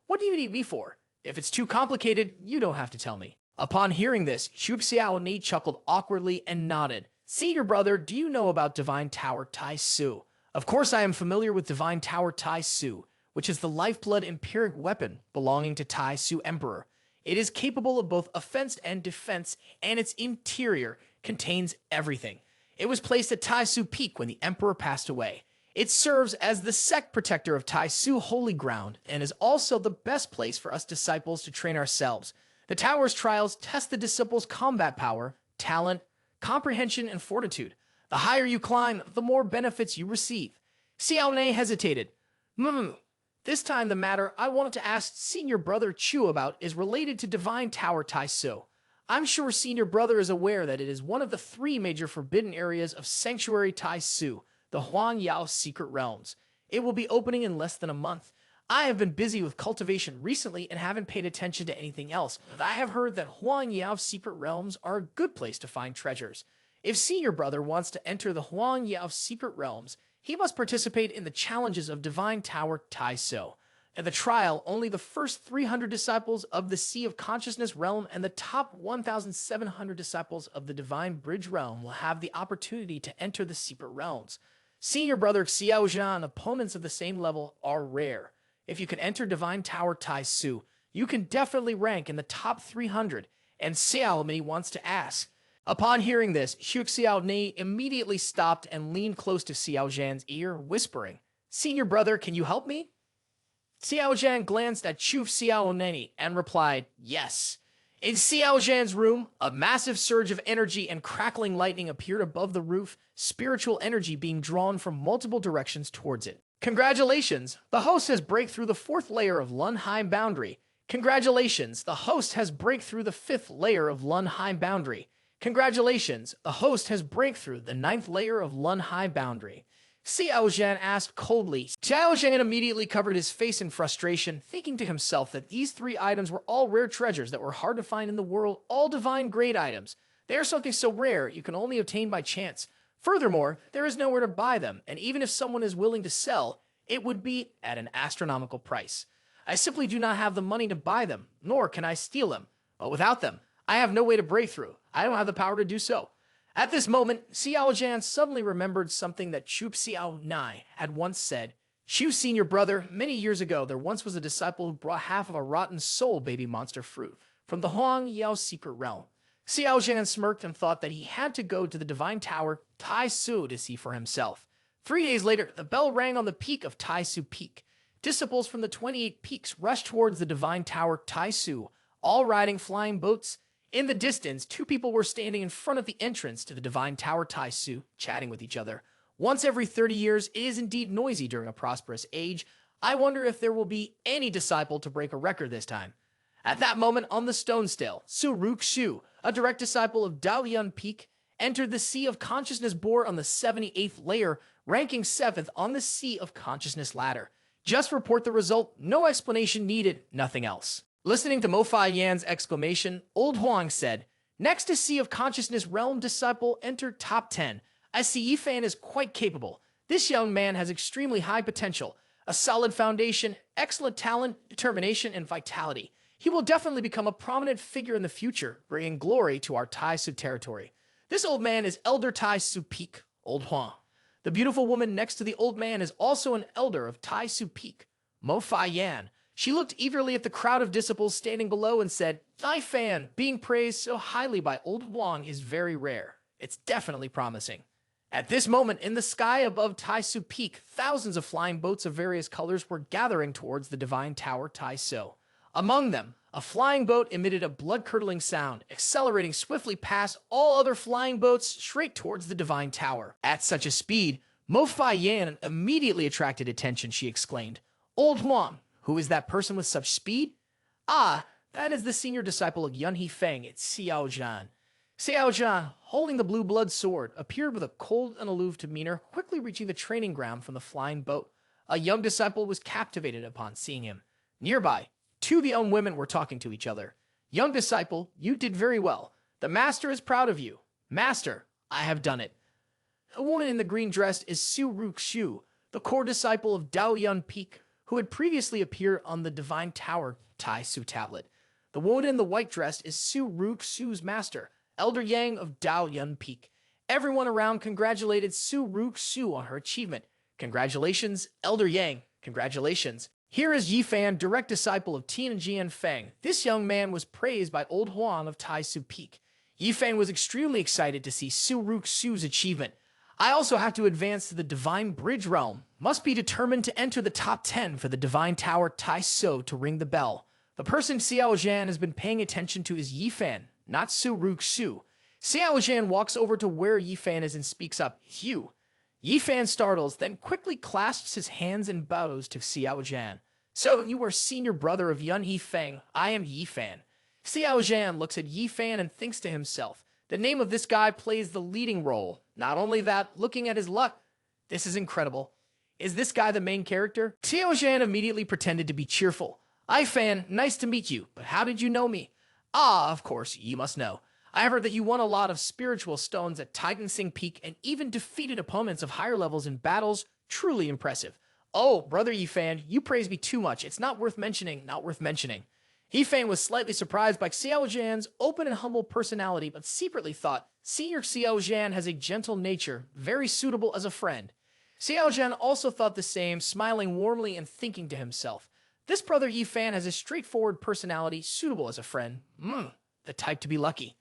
[SPEAKER 1] what do you need me for? If it's too complicated, you don't have to tell me. Upon hearing this, Chu Xiao Ni chuckled awkwardly and nodded. Senior brother, do you know about Divine Tower Tai Su? Of course I am familiar with Divine Tower Tai Su, which is the lifeblood empiric weapon belonging to Tai Su Emperor. It is capable of both offense and defense, and its interior contains everything. It was placed at Tai Su Peak when the Emperor passed away. It serves as the sect protector of Tai Su Holy Ground and is also the best place for us disciples to train ourselves. The tower's trials test the disciples' combat power, talent, comprehension, and fortitude. The higher you climb, the more benefits you receive. Xiao Nei hesitated. This time the matter I wanted to ask senior brother Chu about is related to Divine Tower Tai Su. I'm sure senior brother is aware that it is one of the 3 major forbidden areas of Sanctuary Tai Su, the Huang Yao Secret Realms. It will be opening in less than a month. I have been busy with cultivation recently and haven't paid attention to anything else, but I have heard that Huang Yao Secret Realms are a good place to find treasures. If senior brother wants to enter the Huang Yao Secret Realms, he must participate in the challenges of Divine Tower Tai Su. At the trial, only the first 300 disciples of the Sea of Consciousness realm and the top 1,700 disciples of the Divine Bridge realm will have the opportunity to enter the secret realms. Senior brother Xiao Zhan, opponents of the same level, are rare. If you can enter Divine Tower Tai Su, you can definitely rank in the top 300, and Xiao Mei wants to ask. Upon hearing this, Chu Xiao Zhan immediately stopped and leaned close to Xiao Zhan's ear, whispering, "Senior brother, can you help me?" Xiao Zhan glanced at Chu Xiao Zhan and replied, "Yes." In Xiao Zhan's room, a massive surge of energy and crackling lightning appeared above the roof, spiritual energy being drawn from multiple directions towards it. Congratulations! The host has break through the 4th layer of Lunheim boundary. Congratulations! The host has break through the 5th layer of Lunheim boundary. Congratulations! The host has break through the 9th layer of Lunheim boundary. Xiao Zhan asked coldly. Xiao Zhan immediately covered his face in frustration, thinking to himself that these 3 items were all rare treasures that were hard to find in the world, all divine grade items. They are something so rare you can only obtain by chance. Furthermore, there is nowhere to buy them, and even if someone is willing to sell, it would be at an astronomical price. I simply do not have the money to buy them, nor can I steal them. But without them, I have no way to break through. I don't have the power to do so. At this moment, Xiao Zhan suddenly remembered something that Chu Xiao Zhan had once said. Chu, senior brother, many years ago, there once was a disciple who brought half of a rotten soul baby monster fruit from the Huang Yao secret realm. Xiao Zhan smirked and thought that he had to go to the Divine Tower Tai Su to see for himself. 3 days later, the bell rang on the peak of Tai Su Peak. Disciples from the 28 peaks rushed towards the Divine Tower Tai Su, all riding flying boats. In the distance, 2 people were standing in front of the entrance to the Divine Tower Tai Su, chatting with each other. Once every 30 years, it is indeed noisy during a prosperous age. I wonder if there will be any disciple to break a record this time. At that moment, on the stone still, Su Ruxu, a direct disciple of Yun Peak, entered the Sea of Consciousness board on the 78th layer, ranking 7th on the Sea of Consciousness ladder. Just report the result, no explanation needed, nothing else. Listening to Mo Fa Yan's exclamation, Old Huang said, "Next to Sea of Consciousness realm disciple entered top 10. I see Yi Fan is quite capable. This young man has extremely high potential, a solid foundation, excellent talent, determination, and vitality. He will definitely become a prominent figure in the future, bringing glory to our Tai Su territory. This old man is Elder Tai Su Peak, Old Huang. The beautiful woman next to the old man is also an elder of Tai Su Peak, Mo Fa Yan. She looked eagerly at the crowd of disciples standing below and said, Yi Fan, being praised so highly by Old Huang is very rare. It's definitely promising." At this moment, in the sky above Tai Su Peak, thousands of flying boats of various colors were gathering towards the Divine Tower Tai Su. Among them, a flying boat emitted a blood-curdling sound, accelerating swiftly past all other flying boats straight towards the Divine Tower. At such a speed, Mo Fa Yan immediately attracted attention. She exclaimed, "Old Huang, who is that person with such speed?" "Ah, that is the senior disciple of Yun He Feng, it's Xiao Zhan." Xiao Zhan, holding the blue blood sword, appeared with a cold and aloof demeanor, quickly reaching the training ground from the flying boat. A young disciple was captivated upon seeing him. Nearby, 2 young women were talking to each other. "Young disciple, you did very well. The master is proud of you." "Master, I have done it." A woman in the green dress is Su Ruxu, the core disciple of Yun Peak, who had previously appeared on the Divine Tower Tai Su tablet. The woman in the white dress is Su Ruxu's master, Elder Yang of Yun Peak. Everyone around congratulated Su Ruxu on her achievement. "Congratulations, Elder Yang. Congratulations. Here is Yi Fan, direct disciple of Tian Qiong Feng. This young man was praised by Old Huang of Tai Su Peak." Yi Fan was extremely excited to see Su Ruxu's achievement. "I also have to advance to the Divine Bridge realm. Must be determined to enter the top 10 for the Divine Tower Tai Su to ring the bell." The person Xiao Zhan has been paying attention to is Yi Fan, not Su Ruxu. Xiao Zhan walks over to where Yi Fan is and speaks up, "You." Yi Fan startles, then quickly clasps his hands and bows to Xiao Zhan. "So you are senior brother of Yun He Feng. I am Yi Fan." Xiao Zhan looks at Yi Fan and thinks to himself, the name of this guy plays the leading role. Not only that, looking at his luck, this is incredible. Is this guy the main character? Xiao Zhan immediately pretended to be cheerful. "Yi Fan, nice to meet you, but how did you know me?" "Ah, of course, you must know. I heard that you won a lot of spiritual stones at Titan Peak and even defeated opponents of higher levels in battles. Truly impressive. Oh, brother He Fan, you praise me too much. It's not worth mentioning, not worth mentioning. He Fan was slightly surprised by Xiao Zhan's open and humble personality, but secretly thought, Senior Xiao Zhan has a gentle nature, very suitable as a friend. Xiao Zhan also thought the same, smiling warmly and thinking to himself, this brother He Fan has a straightforward personality, suitable as a friend. The type to be lucky.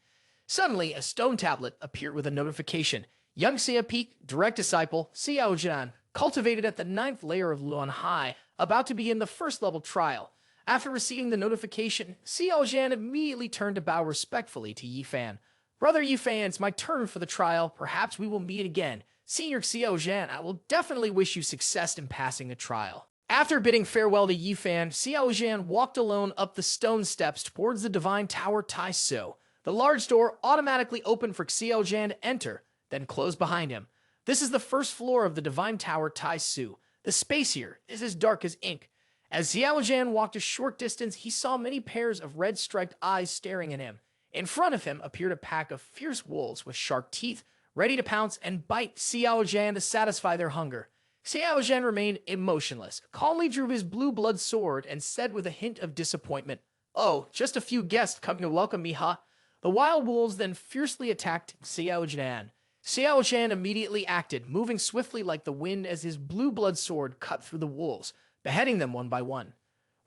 [SPEAKER 1] Suddenly, a stone tablet appeared with a notification. Young Xia Peak, direct disciple, Xiao Zhan, cultivated at the 9th layer of Luan Hai, about to begin the first level trial. After receiving the notification, Xiao Zhan immediately turned to bow respectfully to Yi Fan. Brother Yi Fan, it's my turn for the trial. Perhaps we will meet again. Senior Xiao Zhan, I will definitely wish you success in passing the trial. After bidding farewell to Yi Fan, Xiao Zhan walked alone up the stone steps towards the divine tower Tai Su. The large door automatically opened for Xiao Zhan to enter, then closed behind him. This is the first floor of the divine tower Tai Su. The space here is as dark as ink. As Xiao Zhan walked a short distance, he saw many pairs of red-striped eyes staring at him. In front of him appeared a pack of fierce wolves with sharp teeth, ready to pounce and bite Xiao Zhan to satisfy their hunger. Xiao Zhan remained emotionless, calmly drew his blue blood sword, and said with a hint of disappointment, Oh, just a few guests coming to welcome me, huh? The wild wolves then fiercely attacked Xiao Zhan. Xiao Zhan immediately acted, moving swiftly like the wind as his blue blood sword cut through the wolves, beheading them one by one.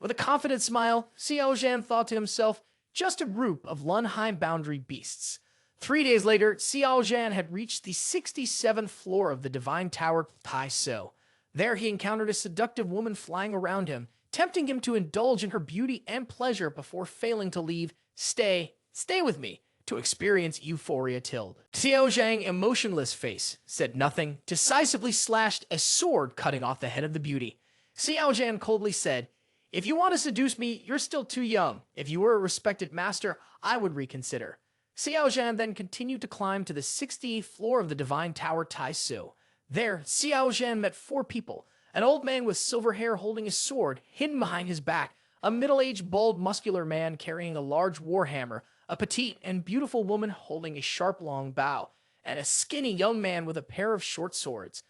[SPEAKER 1] With a confident smile, Xiao Zhan thought to himself, just a group of Lunheim boundary beasts. 3 days later, Xiao Zhan had reached the 67th floor of the divine tower Tai Su. There he encountered a seductive woman flying around him, tempting him to indulge in her beauty and pleasure before failing to leave. Stay with me, to experience euphoria tilled. Xiao Zhang, emotionless face, said nothing, decisively slashed a sword cutting off the head of the beauty. Xiao Zhan coldly said, If you want to seduce me, you're still too young. If you were a respected master, I would reconsider. Xiao Zhan then continued to climb to the 68th floor of the divine tower Tai Su. There, Xiao Zhan met 4 people, an old man with silver hair holding a sword hidden behind his back, a middle-aged, bald, muscular man carrying a large warhammer, a petite and beautiful woman holding a sharp, long bow, and a skinny young man with a pair of short swords.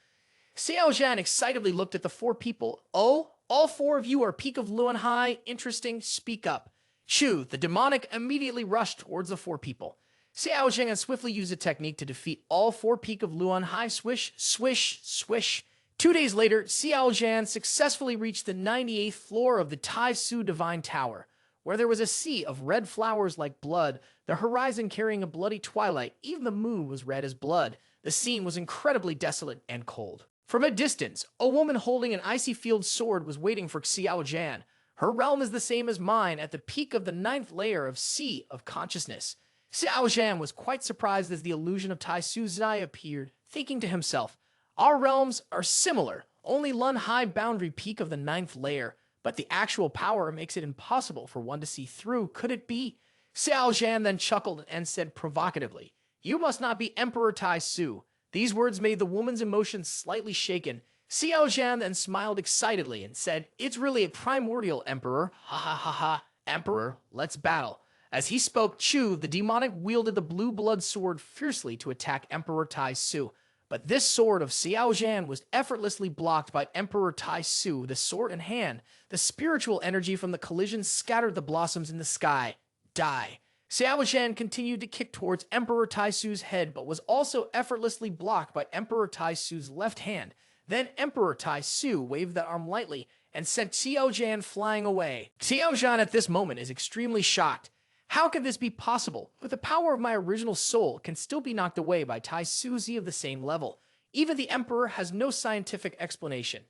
[SPEAKER 1] Xiao Zhan excitedly looked at the 4 people. Oh, all 4 of you are Peak of Luan Hai. Interesting. Speak up. Chu, the demonic, immediately rushed towards the 4 people. Xiao Zhan swiftly used a technique to defeat all 4 Peak of Luan Hai. Swish, swish, swish. 2 days later, Xiao Zhan successfully reached the 98th floor of the Tai Su Divine Tower, where there was a sea of red flowers like blood, the horizon carrying a bloody twilight. Even the moon was red as blood. The scene was incredibly desolate and cold. From a distance, a woman holding an icy field sword was waiting for Xiao Zhan. Her realm is the same as mine at the peak of the 9th layer of Sea of Consciousness. Xiao Zhan was quite surprised as the illusion of Tai Su Zai appeared, thinking to himself, Our realms are similar, only Lun Hai boundary peak of the 9th layer, but the actual power makes it impossible for one to see through. Could it be? Xiao Zhan then chuckled and said provocatively, You must not be Emperor Tai Su. These words made the woman's emotions slightly shaken. Xiao Zhan then smiled excitedly and said, It's really a primordial emperor. Ha ha ha ha. Emperor, let's battle. As he spoke, Chu, the demonic, wielded the blue blood sword fiercely to attack Emperor Tai Su. But this sword of Xiao Zhan was effortlessly blocked by Emperor Tai Su, the sword in hand. The spiritual energy from the collision scattered the blossoms in the sky. Die. Xiao Zhan continued to kick towards Emperor Tai Su's head, but was also effortlessly blocked by Emperor Tai Su's left hand. Then Emperor Tai Su waved that arm lightly and sent Xiao Zhan flying away. Xiao Zhan at this moment is extremely shocked. How can this be possible? But the power of my original soul can still be knocked away by Tai Su Zi of the same level. Even the Emperor has no scientific explanation.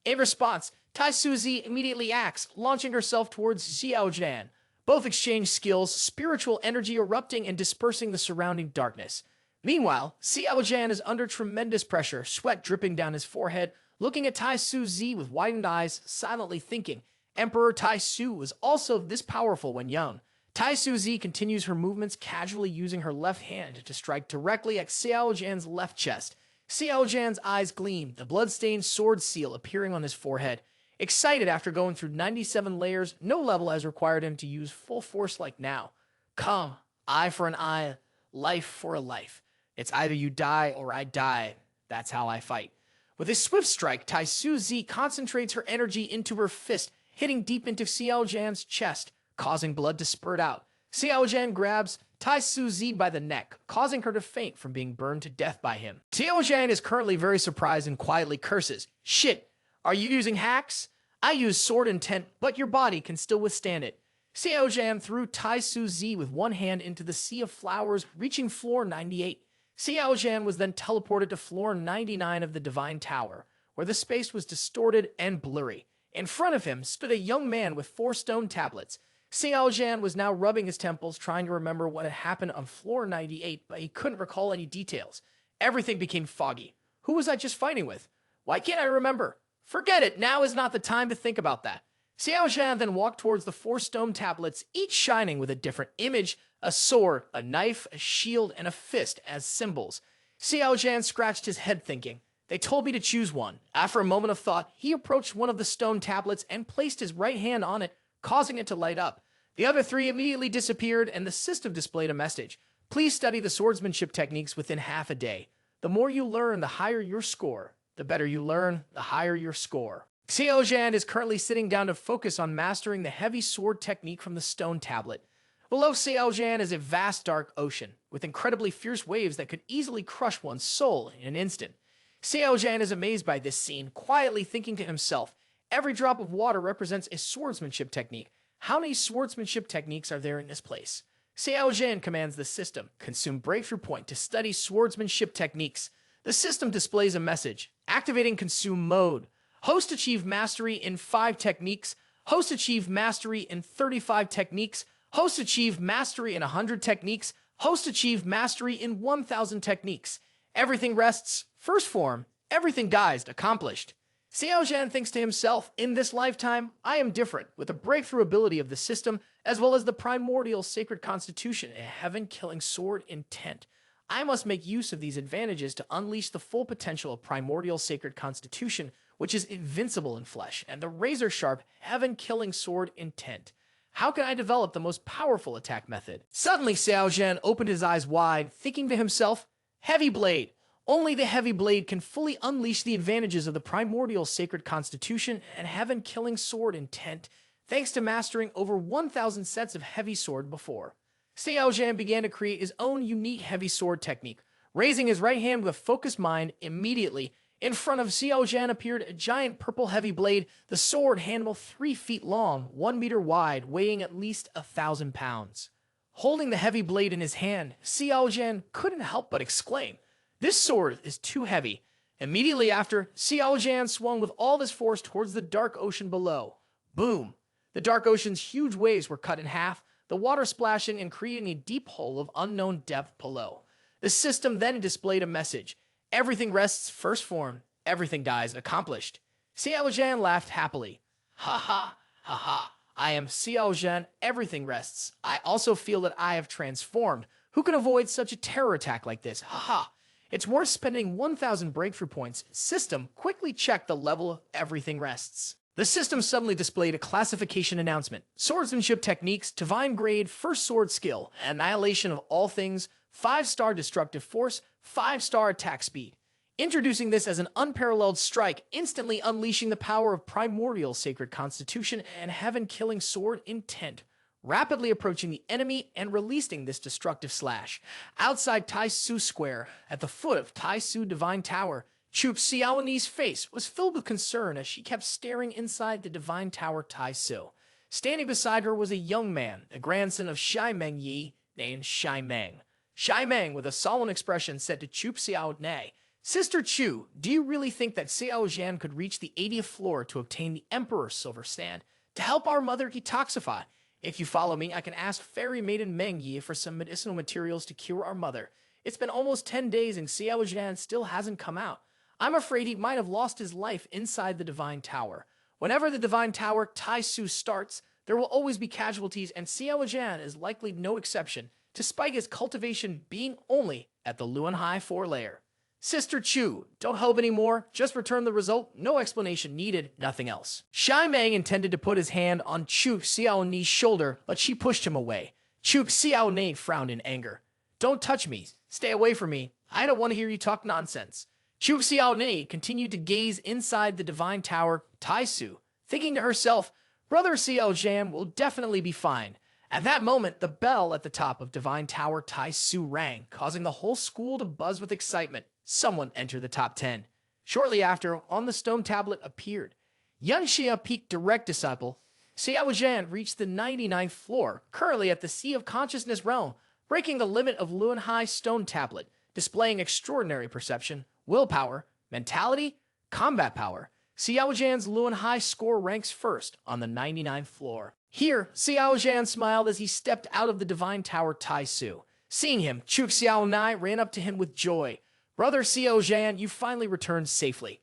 [SPEAKER 1] In response, Tai Su Zi immediately acts, launching herself towards Xiao Zhan. Both exchange skills, spiritual energy erupting and dispersing the surrounding darkness. Meanwhile, Xiao Zhan is under tremendous pressure, sweat dripping down his forehead, looking at Tai Su Zi with widened eyes, silently thinking, Emperor Tai Su was also this powerful when young. Tai Su Zi continues her movements, casually using her left hand to strike directly at Xiao Zhan's left chest. Xiao Zhan's eyes gleamed, the blood-stained sword seal appearing on his forehead. Excited after going through 97 layers, no level has required him to use full force like now. Come, eye for an eye, life for a life. It's either you die or I die. That's how I fight. With a swift strike, Tai Su Z concentrates her energy into her fist, hitting deep into Xiao Zhan's chest, causing blood to spurt out. Xiao Zhan grabs Tai Su Z by the neck, causing her to faint from being burned to death by him. Xiao Zhan is currently very surprised and quietly curses. Shit, are you using hacks? I use sword intent, but your body can still withstand it. Xiao Zhan threw Tai Su Z with one hand into the sea of flowers, reaching floor 98. Xiao Zhan was then teleported to floor 99 of the Divine Tower, where the space was distorted and blurry. In front of him stood a young man with 4 stone tablets. Xiao Zhan was now rubbing his temples, trying to remember what had happened on floor 98, but he couldn't recall any details. Everything became foggy. Who was I just fighting with? Why can't I remember? Forget it, now is not the time to think about that. Xiao Zhan then walked towards the 4 stone tablets, each shining with a different image, a sword, a knife, a shield, and a fist as symbols. Xiao Zhan scratched his head thinking, they told me to choose one. After a moment of thought, he approached one of the stone tablets and placed his right hand on it, causing it to light up. The other 3 immediately disappeared, and the system displayed a message. Please study the swordsmanship techniques within half a day. The more you learn, the higher your score. The better you learn, the higher your score. Xiao Zhan is currently sitting down to focus on mastering the heavy sword technique from the stone tablet. Below Xiao Zhan is a vast dark ocean, with incredibly fierce waves that could easily crush one's soul in an instant. Xiao Zhan is amazed by this scene, quietly thinking to himself, every drop of water represents a swordsmanship technique. How many swordsmanship techniques are there in this place? Xiao Zhan commands the system, consume breakthrough point to study swordsmanship techniques. The system displays a message, activating consume mode. Host achieve mastery in 5 techniques. Host achieve mastery in 35 techniques. Host achieve mastery in 100 techniques. Host achieve mastery in 1,000 techniques. Everything rests, first form, everything dies, accomplished. Xiao Zhan thinks to himself, in this lifetime, I am different, with the breakthrough ability of the system, as well as the primordial sacred constitution and heaven-killing sword intent. I must make use of these advantages to unleash the full potential of primordial sacred constitution, which is invincible in flesh, and the razor-sharp, heaven-killing sword intent. How can I develop the most powerful attack method? Suddenly, Xiao Zhan opened his eyes wide, thinking to himself, Heavy Blade. Only the Heavy Blade can fully unleash the advantages of the primordial sacred constitution and heaven-killing sword intent, thanks to mastering over 1,000 sets of heavy sword before. Xiao Zhan began to create his own unique heavy sword technique. Raising his right hand with a focused mind, immediately, in front of Xiao Zhan appeared a giant purple heavy blade, the sword handle 3 feet long, 1 meter wide, weighing at least 1,000 pounds. Holding the heavy blade in his hand, Xiao Zhan couldn't help but exclaim, this sword is too heavy. Immediately after, Xiao Zhan swung with all his force towards the dark ocean below. Boom! The dark ocean's huge waves were cut in half, the water splashing and creating a deep hole of unknown depth below. The system then displayed a message. Everything rests first form, everything dies accomplished. Xiao Zhan laughed happily. Ha ha, ha ha. I am Xiao Zhan, everything rests. I also feel that I have transformed. Who can avoid such a terror attack like this? Ha ha. It's worth spending 1,000 breakthrough points. System, quickly check the level of everything rests. The system suddenly displayed a classification announcement. Swordsmanship techniques, divine grade, first sword skill, annihilation of all things, 5-star destructive force, 5-star attack speed. Introducing this as an unparalleled strike, instantly unleashing the power of primordial sacred constitution and heaven-killing sword intent. Rapidly approaching the enemy and releasing this destructive slash. Outside Tai Su Square, at the foot of Tai Su Divine Tower, Chu Xiao Zhan's face was filled with concern as she kept staring inside the Divine Tower Tai Su. Standing beside her was a young man, the grandson of Shai Meng Yi, named Shai Meng. Shai Meng, with a solemn expression, said to Chu Xiao Zhan, Sister Chu, do you really think that Xiao Zhan could reach the 80th floor to obtain the Emperor's Silver Stand to help our mother detoxify? If you follow me, I can ask Fairy Maiden Meng Yi for some medicinal materials to cure our mother. It's been almost 10 days and Xiao Zhan still hasn't come out. I'm afraid he might have lost his life inside the Divine Tower. Whenever the Divine Tower Tai Su starts, there will always be casualties, and Xiao Zhan is likely no exception, despite his cultivation being only at the Luan High 4 layer. Sister Chu, don't hope anymore, just return the result, no explanation needed, nothing else. Shai Meng intended to put his hand on Chu Xiao Zhan's shoulder, but she pushed him away. Chu Xiao Zhan frowned in anger. Don't touch me. Stay away from me. I don't want to hear you talk nonsense. Chu Xiao Zhan continued to gaze inside the divine tower Tai Su, thinking to herself, Brother Xiao Zhan will definitely be fine. At that moment, the bell at the top of divine tower Tai Su rang, causing the whole school to buzz with excitement. Someone entered the top 10. Shortly after, on the stone tablet appeared. Yun He Peak direct disciple, Xiao Zhan reached the 99th floor, currently at the Sea of Consciousness realm, breaking the limit of Yun He stone tablet, displaying extraordinary perception, willpower, mentality, combat power. Xiao Zhan's Yun He score ranks first on the 99th floor. Here, Xiao Zhan smiled as he stepped out of the divine tower Tai Su. Seeing him, Chu Xiao Zhan ran up to him with joy. Brother Xiao Zhan, you finally returned safely.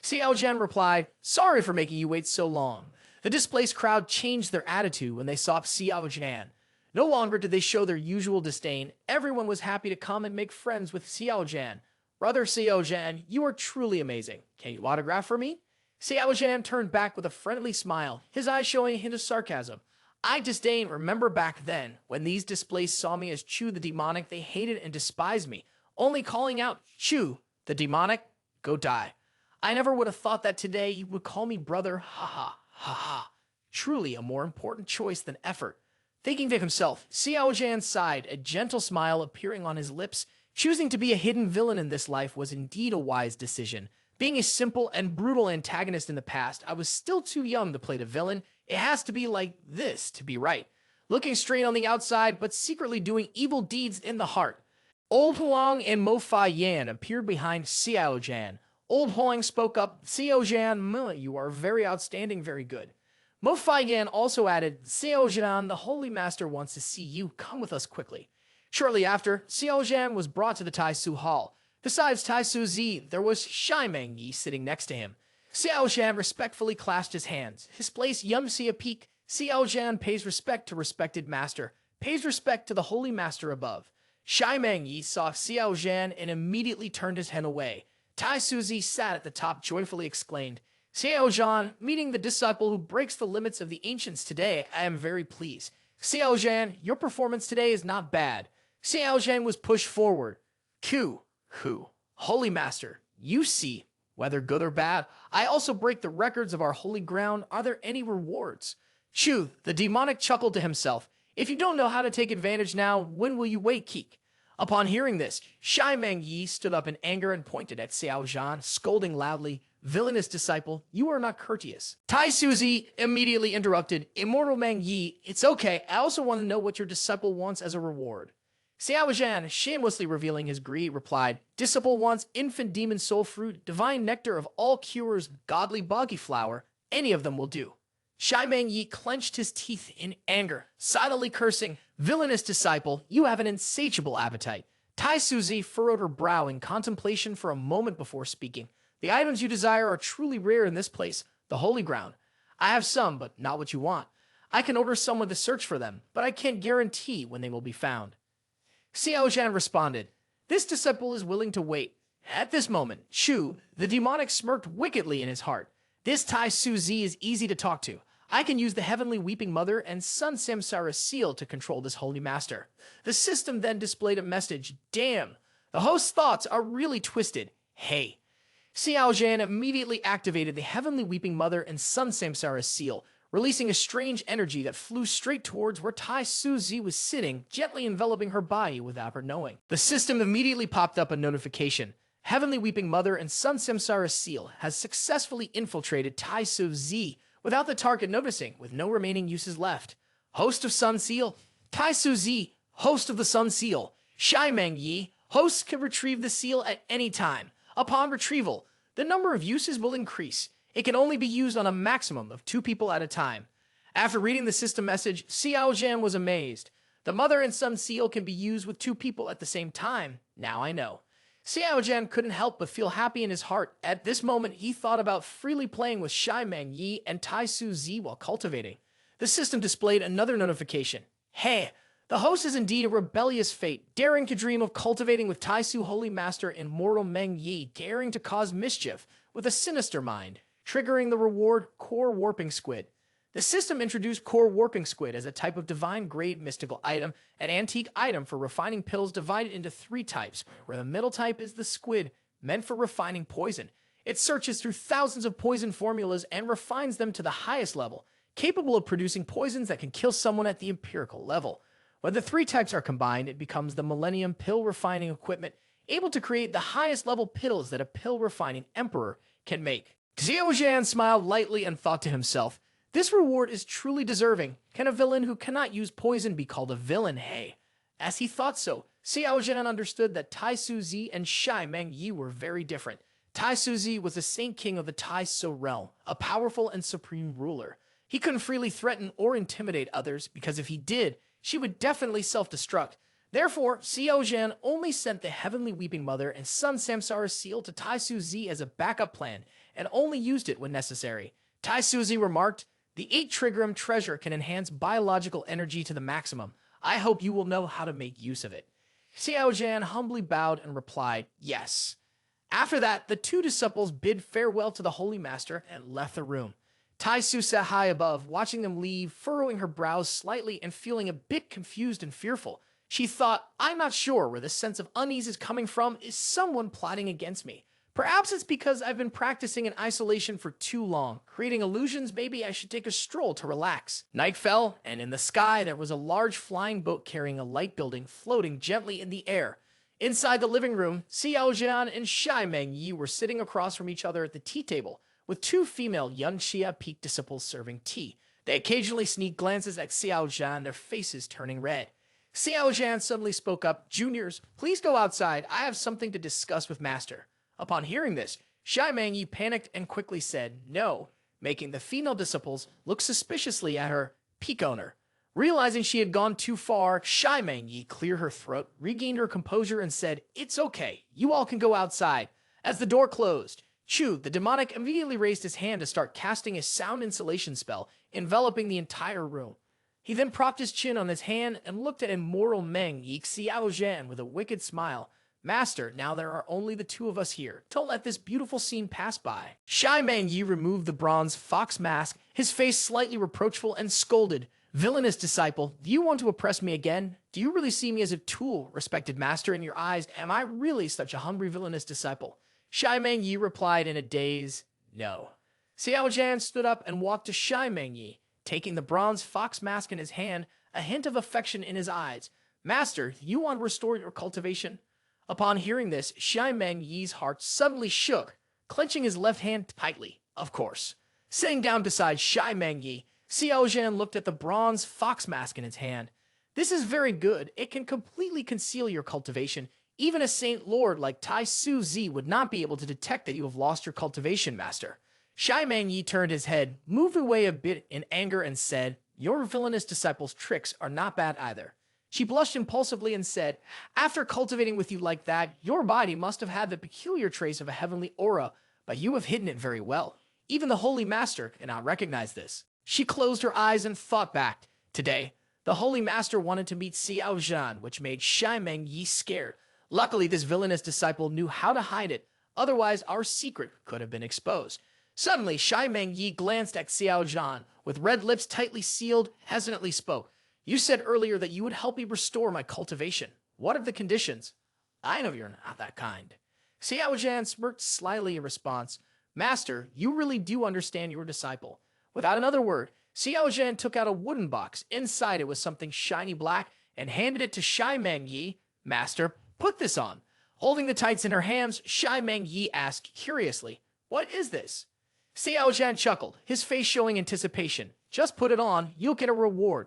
[SPEAKER 1] Xiao Zhan replied, Sorry for making you wait so long. The displaced crowd changed their attitude when they saw Xiao Zhan. No longer did they show their usual disdain. Everyone was happy to come and make friends with Xiao Zhan. Brother Xiao Zhan, you are truly amazing. Can you autograph for me? Xiao Zhan turned back with a friendly smile, his eyes showing a hint of sarcasm. I disdain. Remember back then, when these displaced saw me as Chu the Demonic, they hated and despised me, only calling out, Chu the Demonic, go die. I never would have thought that today you would call me brother, ha ha, ha ha. Truly a more important choice than effort. Thinking to himself, Xiao Zhan sighed, a gentle smile appearing on his lips. Choosing to be a hidden villain in this life was indeed a wise decision. Being a simple and brutal antagonist in the past, I was still too young to play the villain. It has to be like this to be right. Looking straight on the outside, but secretly doing evil deeds in the heart. Old Huang and Mo Fa Yan appeared behind Xiao Zhan. Old Huang spoke up, Xiao Zhan, you are very outstanding, very good. Mo Fa Yan also added, Xiao Zhan, the Holy Master wants to see you. Come with us quickly. Shortly after, Xiao Zhan was brought to the Tai Su Hall. Besides Tai Su Zi, there was Shai Meng Yi sitting next to him. Xiao Zhan respectfully clasped his hands. His place Yum Xia Peak. Xiao Zhan pays respect to respected master, pays respect to the Holy Master above. Shai Meng Yi saw Xiao Zhan and immediately turned his head away. Tai Su Zi sat at the top joyfully exclaimed, Xiao Zhan, meeting the disciple who breaks the limits of the ancients today, I am very pleased. Xiao Zhan, your performance today is not bad. Xiao Zhan was pushed forward. Who? Holy Master, you see, whether good or bad, I also break the records of our holy ground. Are there any rewards? Chu, the demonic, chuckled to himself. If you don't know how to take advantage now, when will you wait, Keek? Upon hearing this, Shai Meng Yi stood up in anger and pointed at Xiao Zhan, scolding loudly, Villainous disciple, you are not courteous. Tai Su Zi immediately interrupted, Immortal Meng Yi, it's okay, I also want to know what your disciple wants as a reward. Xiao Zhan, shamelessly revealing his greed, replied, Disciple wants infant demon soul fruit, divine nectar of all cures, godly boggy flower, any of them will do. Shai Meng Yi clenched his teeth in anger, silently cursing, Villainous disciple, you have an insatiable appetite. Tai Su Zi furrowed her brow in contemplation for a moment before speaking. The items you desire are truly rare in this place, the holy ground. I have some, but not what you want. I can order someone to search for them, but I can't guarantee when they will be found. Xiao Zhan responded, This disciple is willing to wait. At this moment, Chu, the demonic, smirked wickedly in his heart. This Tai Su Zi is easy to talk to. I can use the Heavenly Weeping Mother and Sun Samsara Seal to control this Holy Master. The system then displayed a message, Damn, the host's thoughts are really twisted. Hey. Xiao Zhan immediately activated the Heavenly Weeping Mother and Sun Samsara Seal, releasing a strange energy that flew straight towards where Tai Su Zi was sitting, gently enveloping her body without her knowing. The system immediately popped up a notification. Heavenly Weeping Mother and Sun Samsara Seal has successfully infiltrated Tai Su Zi without the target noticing, with no remaining uses left. Host of Sun Seal, Tai Su Zi, host of the Sun Seal. Shai Meng Yi, hosts can retrieve the seal at any time. Upon retrieval, the number of uses will increase. It can only be used on a maximum of 2 people at a time. After reading the system message, Xiao Zhan was amazed. The Mother and Sun Seal can be used with 2 people at the same time. Now I know. Xiao Zhan couldn't help but feel happy in his heart. At this moment, he thought about freely playing with Shai Meng Yi and Tai Su Zi while cultivating. The system displayed another notification. Hey, the host is indeed a rebellious fate, daring to dream of cultivating with Tai Su Holy Master Immortal Meng Yi, daring to cause mischief with a sinister mind, triggering the reward Core Warping Squid. The system introduced core working squid as a type of divine-grade mystical item, an antique item for refining pills divided into 3 types, where the middle type is the squid, meant for refining poison. It searches through thousands of poison formulas and refines them to the highest level, capable of producing poisons that can kill someone at the empirical level. When the 3 types are combined, it becomes the Millennium Pill Refining Equipment, able to create the highest level pills that a pill refining emperor can make. Xiao Zhan smiled lightly and thought to himself, this reward is truly deserving. Can a villain who cannot use poison be called a villain, hey? As he thought so, Xiao Zhan understood that Tai Su Zi and Shai Meng Yi were very different. Tai Su Zi was the Saint King of the Tai Su realm, a powerful and supreme ruler. He couldn't freely threaten or intimidate others, because if he did, she would definitely self-destruct. Therefore, Xiao Zhan only sent the Heavenly Weeping Mother and Sun Samsara seal to Tai Su Zi as a backup plan, and only used it when necessary. Tai Su Zi remarked, the 8 Trigram treasure can enhance biological energy to the maximum. I hope you will know how to make use of it. Xiao Zhan humbly bowed and replied, yes. After that, the 2 disciples bid farewell to the Holy Master and left the room. Tai Su sat high above, watching them leave, furrowing her brows slightly and feeling a bit confused and fearful. She thought, I'm not sure where this sense of unease is coming from. Is someone plotting against me? Perhaps it's because I've been practicing in isolation for too long, creating illusions. Maybe I should take a stroll to relax. Night fell, and in the sky there was a large flying boat carrying a light building floating gently in the air. Inside the living room, Xiao Zhan and Shai Meng Yi were sitting across from each other at the tea table, with 2 female Yun Xia Peak disciples serving tea. They occasionally sneaked glances at Xiao Zhan, their faces turning red. Xiao Zhan suddenly spoke up, Juniors, please go outside. I have something to discuss with Master. Upon hearing this, Shai Meng Yi panicked and quickly said no, making the female disciples look suspiciously at her peak owner. Realizing she had gone too far, Shai Meng Yi cleared her throat, regained her composure, and said, it's okay, you all can go outside. As the door closed, Chu, the demonic, immediately raised his hand to start casting a sound insulation spell, enveloping the entire room. He then propped his chin on his hand and looked at immoral Meng Yi Xiao Zhan with a wicked smile. Master, now there are only the 2 of us here. Don't let this beautiful scene pass by. Shai Meng Yi removed the bronze fox mask, his face slightly reproachful, and scolded, Villainous disciple, do you want to oppress me again? Do you really see me as a tool, respected master, in your eyes? Am I really such a hungry villainous disciple? Shai Meng Yi replied in a daze, no. Xiao Zhan stood up and walked to Shai Meng Yi, taking the bronze fox mask in his hand, a hint of affection in his eyes. Master, you want to restore your cultivation? Upon hearing this, Shai Meng Yi's heart suddenly shook, clenching his left hand tightly, of course. Sitting down beside Shai Meng Yi, Xiao Zhan looked at the bronze fox mask in his hand. This is very good. It can completely conceal your cultivation. Even a saint lord like Tai Su Zi would not be able to detect that you have lost your cultivation, master. Shai Meng Yi turned his head, moved away a bit in anger, and said, your villainous disciple's tricks are not bad either. She blushed impulsively and said, after cultivating with you like that, your body must have had the peculiar trace of a heavenly aura, but you have hidden it very well. Even the Holy Master cannot recognize this. She closed her eyes and thought back. Today, the Holy Master wanted to meet Xiao Zhan, which made Shai Meng Yi scared. Luckily, this villainous disciple knew how to hide it. Otherwise, our secret could have been exposed. Suddenly, Shai Meng Yi glanced at Xiao Zhan. With red lips tightly sealed, hesitantly spoke. You said earlier that you would help me restore my cultivation. What are the conditions? I know you're not that kind. Xiao Zhan smirked slyly in response. Master, you really do understand your disciple. Without another word, Xiao Zhan took out a wooden box. Inside it was something shiny black and handed it to Shai Meng Yi. Master, put this on. Holding the tights in her hands, Shai Meng Yi asked curiously, what is this? Xiao Zhan chuckled, his face showing anticipation. Just put it on, you'll get a reward.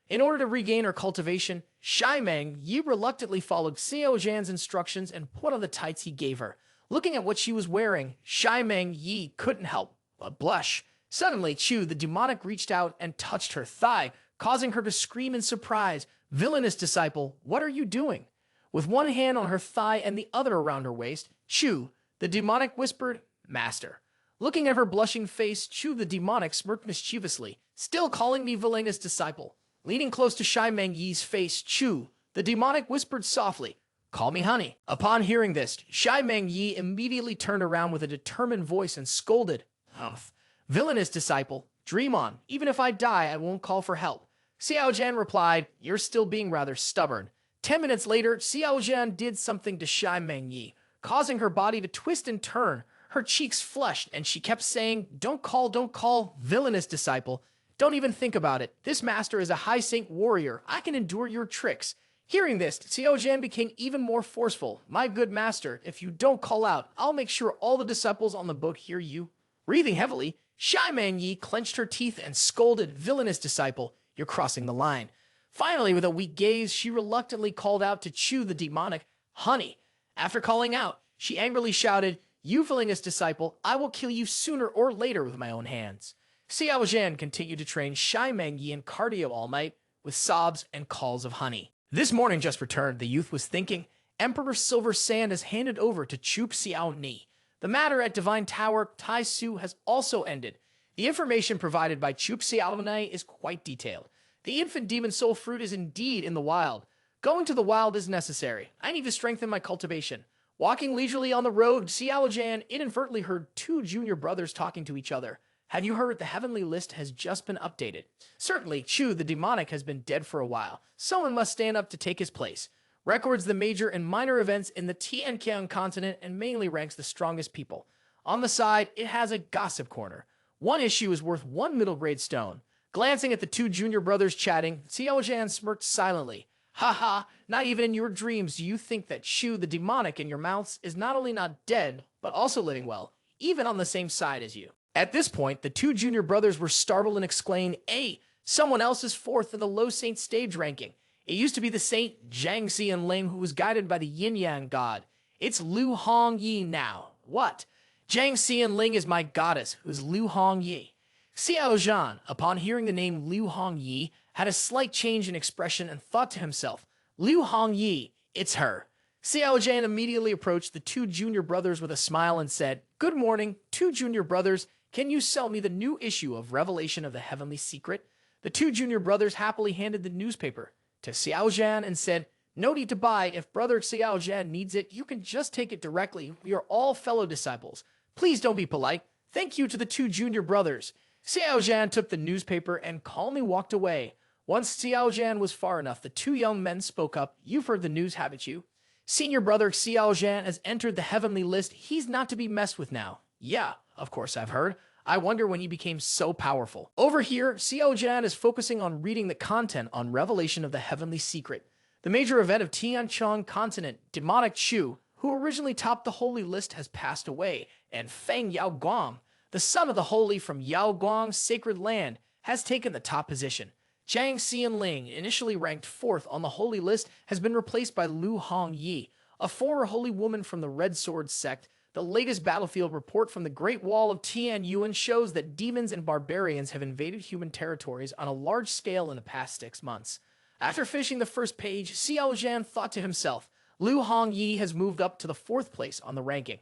[SPEAKER 1] In order to regain her cultivation, Shai Meng Yi reluctantly followed Xiao Zhan's instructions and put on the tights he gave her. Looking at what she was wearing, Shai Meng Yi couldn't help but blush. Suddenly, Chu the Demonic reached out and touched her thigh, causing her to scream in surprise. Villainous disciple, what are you doing? With one hand on her thigh and the other around her waist, Chu the Demonic whispered, Master. Looking at her blushing face, Chu the Demonic smirked mischievously, still calling me villainous disciple. Leaning close to Shai Meng Yi's face, Chu the Demonic whispered softly, call me honey. Upon hearing this, Shai Meng Yi immediately turned around with a determined voice and scolded, Humph. Villainous disciple, Dream on. Even if I die, I won't call for help. Xiao Zhan replied, you're still being rather stubborn. 10 minutes later, Xiao Zhan did something to Shai Mengyi, causing her body to twist and turn. Her cheeks flushed, and she kept saying, don't call, villainous disciple. Don't even think about it. This master is a high saint warrior. I can endure your tricks. Hearing this, Xiao Zhan became even more forceful. My good master, if you don't call out, I'll make sure all the disciples on the book hear you. Breathing heavily, Shai Mengyi clenched her teeth and scolded, villainous disciple, you're crossing the line. Finally, with a weak gaze, she reluctantly called out to Chu the Demonic, honey. After calling out, she angrily shouted, you villainous disciple, I will kill you sooner or later with my own hands. Xiao Zhan continued to train Shai Mengyi in cardio all night with sobs and calls of honey. This morning just returned, the youth was thinking, Emperor Silver Sand has handed over to Chu Xiao Ni. The matter at Divine Tower Tai Su has also ended. The information provided by Chu Xiao Ni is quite detailed. The infant demon soul fruit is indeed in the wild. Going to the wild is necessary. I need to strengthen my cultivation. Walking leisurely on the road, Xiao Zhan inadvertently heard two junior brothers talking to each other. Have you heard the heavenly list has just been updated? Certainly, Chu the Demonic has been dead for a while. Someone must stand up to take his place. Records the major and minor events in the Tian Qiong Continent and mainly ranks the strongest people. On the side, it has a gossip corner. One issue is worth 1 middle grade stone. Glancing at the two junior brothers chatting, Xiao Zhan smirked silently. Haha, not even in your dreams do you think that Chu the Demonic in your mouths is not only not dead, but also living well, even on the same side as you. At this point, the two junior brothers were startled and exclaimed, hey, someone else is fourth in the low saint stage ranking. It used to be the saint Zhang Xianling who was guided by the yin-yang god. It's Liu Hongyi now. What? Zhang Xianling is my goddess, who's Liu Hongyi. Xiao Zhan, upon hearing the name Liu Hongyi, had a slight change in expression and thought to himself, Liu Hongyi, it's her. Xiao Zhan immediately approached the two junior brothers with a smile and said, good morning, two junior brothers. Can you sell me the new issue of Revelation of the Heavenly Secret? The two junior brothers happily handed the newspaper to Xiao Zhan and said, no need to buy. If brother Xiao Zhan needs it, you can just take it directly. We are all fellow disciples. Please don't be polite. Thank you to the two junior brothers. Xiao Zhan took the newspaper and calmly walked away. Once Xiao Zhan was far enough, the two young men spoke up. You've heard the news, haven't you? Senior brother Xiao Zhan has entered the heavenly list. He's not to be messed with now. Yeah, of course I've heard. I wonder when he became so powerful. Over here, Xiao Zhan is focusing on reading the content on Revelation of the Heavenly Secret. The major event of Tian Qiong Continent, Demonic Chu, who originally topped the holy list, has passed away, and Feng Yaoguang, the son of the holy from Yaoguang's sacred land, has taken the top position. Zhang Xianling, initially ranked 4th on the holy list, has been replaced by Liu Hongyi, a former holy woman from the Red Sword sect. The latest battlefield report from the Great Wall of Tianyuan shows that demons and barbarians have invaded human territories on a large scale in the past 6 months. After finishing the first page, Xiao Zhan thought to himself, Liu Hongyi has moved up to the 4th place on the ranking.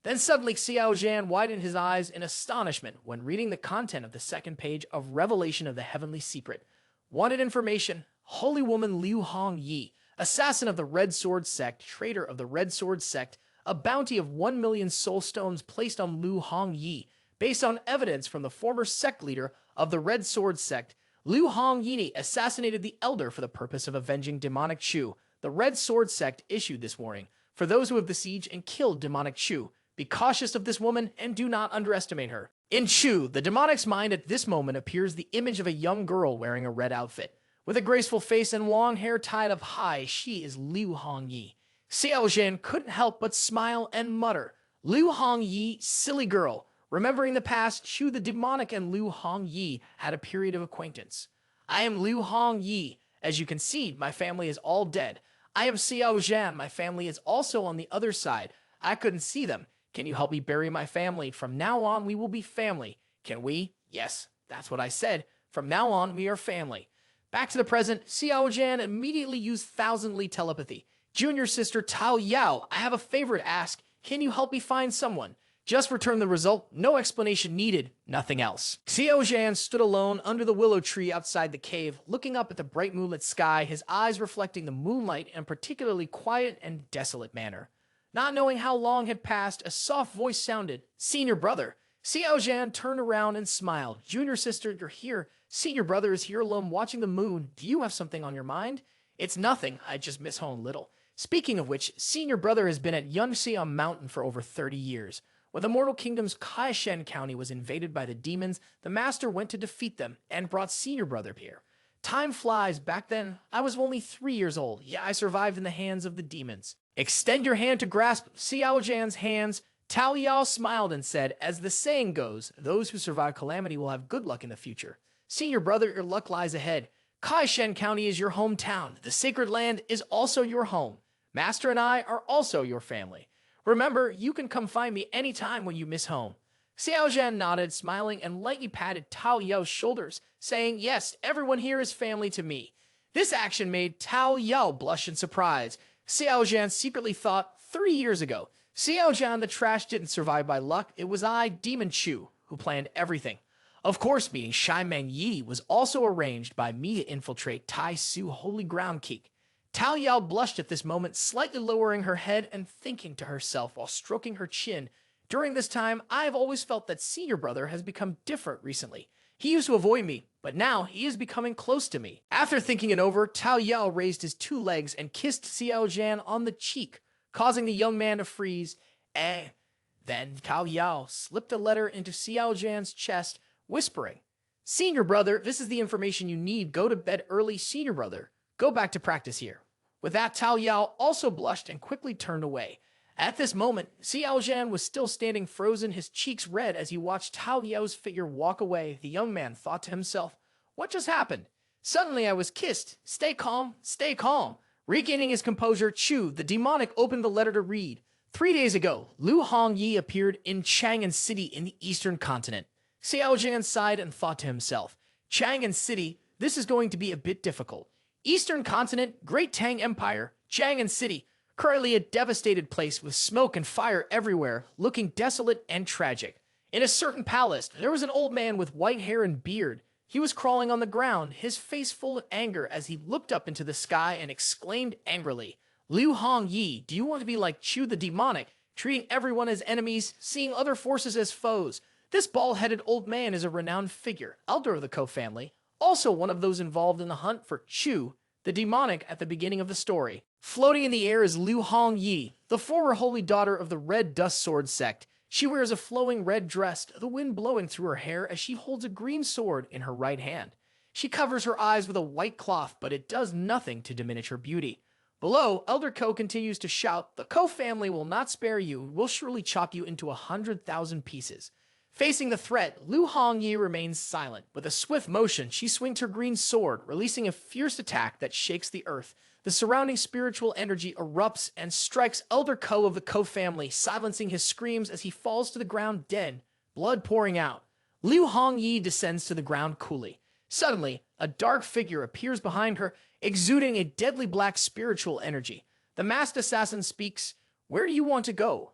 [SPEAKER 1] Then suddenly Xiao Zhan widened his eyes in astonishment when reading the content of the 2nd page of Revelation of the Heavenly Secret. Wanted information, holy woman Liu Hongyi, assassin of the Red Sword sect, traitor of the Red Sword sect, a bounty of 1 million soul stones placed on Liu Hongyi, based on evidence from the former sect leader of the Red Sword sect. Liu Hongyi assassinated the elder for the purpose of avenging demonic Chu. The Red Sword sect issued this warning. For those who have besieged and killed demonic Chu, be cautious of this woman and do not underestimate her. In Chu, the demonic's mind at this moment appears the image of a young girl wearing a red outfit. With a graceful face and long hair tied up high, she is Liu Hongyi. Xiao Zhan couldn't help but smile and mutter, Liu Hongyi, silly girl. Remembering the past, Chu the Demonic and Liu Hongyi had a period of acquaintance. I am Liu Hongyi. As you can see, my family is all dead. I am Xiao Zhan. My family is also on the other side. I couldn't see them. Can you help me bury my family? From now on, we will be family. Can we? Yes, that's what I said. From now on, we are family. Back to the present, Xiao Zhan immediately used thousandly telepathy. Junior sister Tao Yao, I have a favor to ask. Can you help me find someone? Just return the result. No explanation needed. Nothing else. Xiao Zhan stood alone under the willow tree outside the cave, looking up at the bright moonlit sky, his eyes reflecting the moonlight in a particularly quiet and desolate manner. Not knowing how long had passed, a soft voice sounded, Senior brother, Xiao Zhan turned around and smiled. Junior sister, you're here. Senior brother is here alone watching the moon. Do you have something on your mind? It's nothing. I just miss home a little. Speaking of which, senior brother has been at Yun He Mountain for over 30 years. When the Mortal Kingdom's Kaishen County was invaded by the demons, the master went to defeat them and brought senior brother here. Time flies. Back then, I was only 3 years old. Yeah, I survived in the hands of the demons. Extend your hand to grasp Xiao Zhan's hands. Tao Yao smiled and said, as the saying goes, those who survive calamity will have good luck in the future. Senior brother, your luck lies ahead. Kaishen County is your hometown. The sacred land is also your home. Master and I are also your family. Remember, you can come find me anytime when you miss home. Xiao Zhan nodded, smiling, and lightly patted Tao Yao's shoulders, saying, yes, everyone here is family to me. This action made Tao Yao blush in surprise. Xiao Zhan secretly thought, 30 years ago, Xiao Zhan the trash didn't survive by luck. It was I, Demon Chu, who planned everything. Of course, meeting Shaiman Yi was also arranged by me to infiltrate Tai Su Holy Ground Keek. Tao Yao blushed at this moment, slightly lowering her head and thinking to herself while stroking her chin. During this time, I have always felt that senior brother has become different recently. He used to avoid me, but now he is becoming close to me. After thinking it over, Tao Yao raised his 2 legs and kissed Xiao Zhan on the cheek, causing the young man to freeze. Then Tao Yao slipped a letter into Xiao Zhan's chest, whispering, senior brother, this is the information you need. Go to bed early, senior brother. Go back to practice here. With that, Tao Yao also blushed and quickly turned away. At this moment, Xiao Zhan was still standing frozen, his cheeks red as he watched Tao Yao's figure walk away. The young man thought to himself, what just happened? Suddenly I was kissed. Stay calm, stay calm. Regaining his composure, Chu The Demonic opened the letter to read. 3 days ago, Lu Hongyi appeared in Chang'an City in the Eastern Continent. Xiao Zhan sighed and thought to himself, Chang'an City, this is going to be a bit difficult. Eastern Continent, Great Tang Empire, Chang'an City, currently a devastated place with smoke and fire everywhere, looking desolate and tragic. In a certain palace, there was an old man with white hair and beard. He was crawling on the ground, his face full of anger as he looked up into the sky and exclaimed angrily, Liu Hongyi, do you want to be like Chu the Demonic, treating everyone as enemies, seeing other forces as foes? This bald-headed old man is a renowned figure, elder of the Ko family, also one of those involved in the hunt for Chu the Demonic at the beginning of the story. Floating in the air is Liu Hongyi, the former holy daughter of the Red Dust Sword sect. She wears a flowing red dress, the wind blowing through her hair as she holds a green sword in her right hand. She covers her eyes with a white cloth, but it does nothing to diminish her beauty. Below, Elder Ko continues to shout, the Ko family will not spare you, will surely chop you into 100,000 pieces. Facing the threat, Liu Hongyi remains silent. With a swift motion, she swings her green sword, releasing a fierce attack that shakes the earth. The surrounding spiritual energy erupts and strikes Elder Ko of the Ko family, silencing his screams as he falls to the ground dead, blood pouring out. Liu Hongyi descends to the ground coolly. Suddenly, a dark figure appears behind her, exuding a deadly black spiritual energy. The masked assassin speaks, where do you want to go?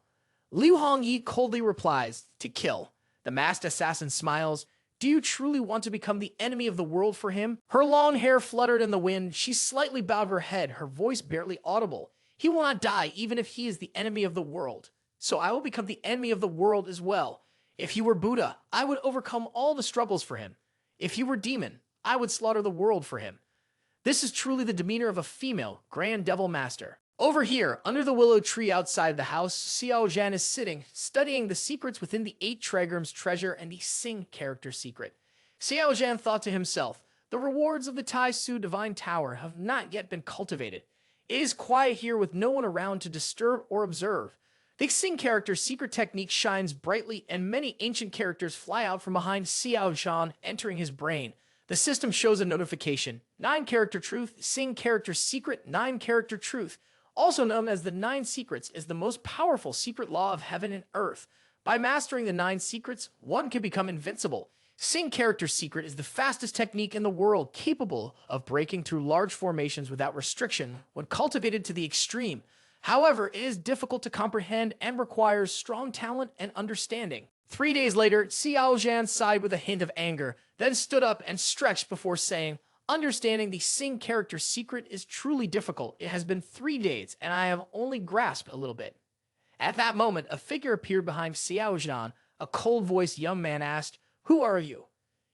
[SPEAKER 1] Liu Hongyi coldly replies, to kill. The masked assassin smiles. Do you truly want to become the enemy of the world for him? Her long hair fluttered in the wind. She slightly bowed her head, her voice barely audible. He will not die even if he is the enemy of the world. So I will become the enemy of the world as well. If he were Buddha, I would overcome all the struggles for him. If he were demon, I would slaughter the world for him. This is truly the demeanor of a female Grand Devil Master. Over here, under the willow tree outside the house, Xiao Zhan is sitting, studying the secrets within the 8 trigrams treasure and the Sing character secret. Xiao Zhan thought to himself, the rewards of the Tai Su Divine Tower have not yet been cultivated. It is quiet here with no one around to disturb or observe. The Sing character secret technique shines brightly and many ancient characters fly out from behind Xiao Zhan, entering his brain. The system shows a notification. 9 character truth, Sing character secret, 9 character truth. Also known as the 9 secrets, is the most powerful secret law of heaven and earth. By mastering the 9 secrets, one can become invincible. Sing character secret is the fastest technique in the world, capable of breaking through large formations without restriction when cultivated to the extreme. However, it is difficult to comprehend and requires strong talent and understanding. 3 days later, Xiao Zhan sighed with a hint of anger, then stood up and stretched before saying, understanding the Sing character secret is truly difficult. It has been 3 days, and I have only grasped a little bit. At that moment, a figure appeared behind Xiao Zhan, A cold-voiced young man asked, "Who are you?"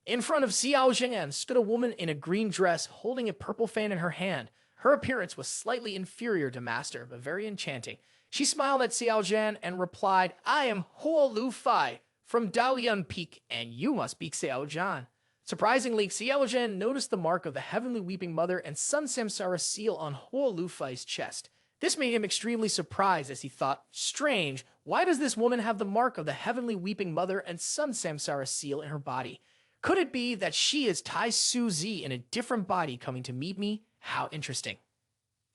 [SPEAKER 1] In front of Xiao Zhan stood a woman in a green dress holding a purple fan in her hand. Her appearance was slightly inferior to Master, but very enchanting. She smiled at Xiao Zhan and replied, "I am Huo Lu Fai from Daoyuan Peak, and you must be Xiao Zhan." Surprisingly, Xiao Zhan noticed the mark of the Heavenly Weeping Mother and Sun Samsara seal on Huo Lu Fai's chest. This made him extremely surprised as he thought, "Strange, why does this woman have the mark of the Heavenly Weeping Mother and Sun Samsara seal in her body? Could it be that she is Tai Su Zi in a different body coming to meet me? How interesting."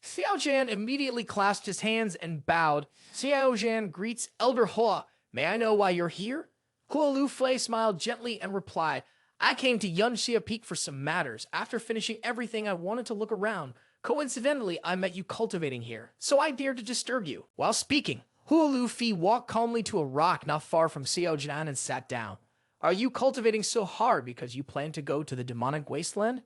[SPEAKER 1] Xiao Zhan immediately clasped his hands and bowed. Xiao Zhan greets Elder Hua. "May I know why you're here?" Huo Lu Fei smiled gently and replied, "I came to Yun He Peak for some matters. After finishing everything, I wanted to look around. Coincidentally, I met you cultivating here, so I dared to disturb you." While speaking, Huo Lu Fei walked calmly to a rock not far from Xiao Zhan and sat down. "Are you cultivating so hard because you plan to go to the demonic wasteland?"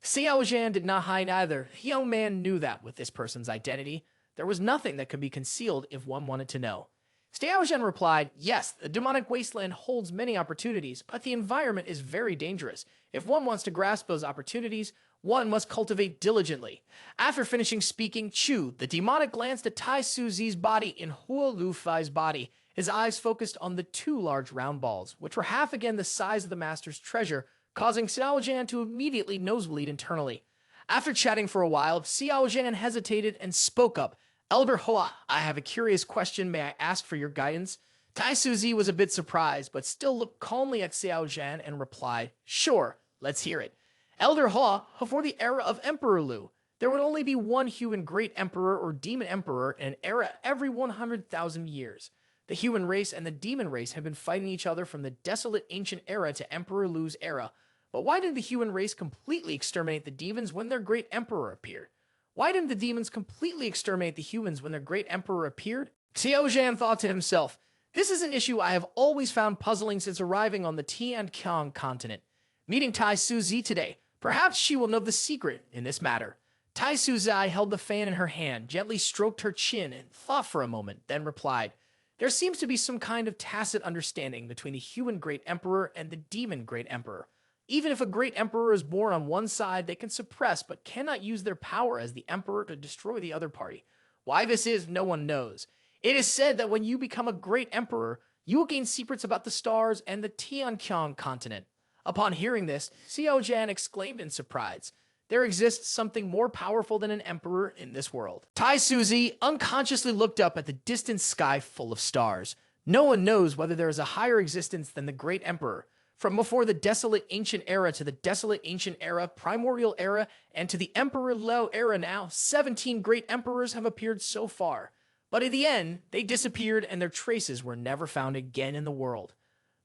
[SPEAKER 1] Xiao Zhan did not hide either. The young man knew that with this person's identity, there was nothing that could be concealed if one wanted to know. Xiao Zhan replied, "Yes, the demonic wasteland holds many opportunities, but the environment is very dangerous. If one wants to grasp those opportunities, one must cultivate diligently." After finishing speaking, Chu, the demonic, glanced at Tai Su Zi's body and Huo Lu Fai's body. His eyes focused on the two large round balls, which were half again the size of the master's treasure, causing Xiao Zhan to immediately nosebleed internally. After chatting for a while, Xiao Zhan hesitated and spoke up. "Elder Hua, I have a curious question. May I ask for your guidance?" Tai Su Zi was a bit surprised, but still looked calmly at Xiao Zhan and replied, "Sure, let's hear it." "Elder Hua, before the era of Emperor Lu, there would only be one human great emperor or demon emperor in an era every 100,000 years. The human race and the demon race have been fighting each other from the desolate ancient era to Emperor Lu's era. But why did the human race completely exterminate the demons when their great emperor appeared? Why didn't the demons completely exterminate the humans when their great emperor appeared?" Xiao Zhan thought to himself, "This is an issue I have always found puzzling since arriving on the Tian Qiong Continent. Meeting Tai Su Zi today, perhaps she will know the secret in this matter." Tai Su Zi held the fan in her hand, gently stroked her chin, and thought for a moment, then replied, "There seems to be some kind of tacit understanding between the human great emperor and the demon great emperor. Even if a great emperor is born on one side, they can suppress but cannot use their power as the emperor to destroy the other party. Why this is, no one knows. It is said that when you become a great emperor, you will gain secrets about the stars and the Tian Qiong Continent." Upon hearing this, Xiao Zhan exclaimed in surprise, "There exists something more powerful than an emperor in this world." Tai Su Zi unconsciously looked up at the distant sky full of stars. No one knows whether there is a higher existence than the great emperor. From before the desolate ancient era to the desolate ancient era, primordial era, and to the Emperor Lao era now, 17 great emperors have appeared so far. But in the end, they disappeared and their traces were never found again in the world.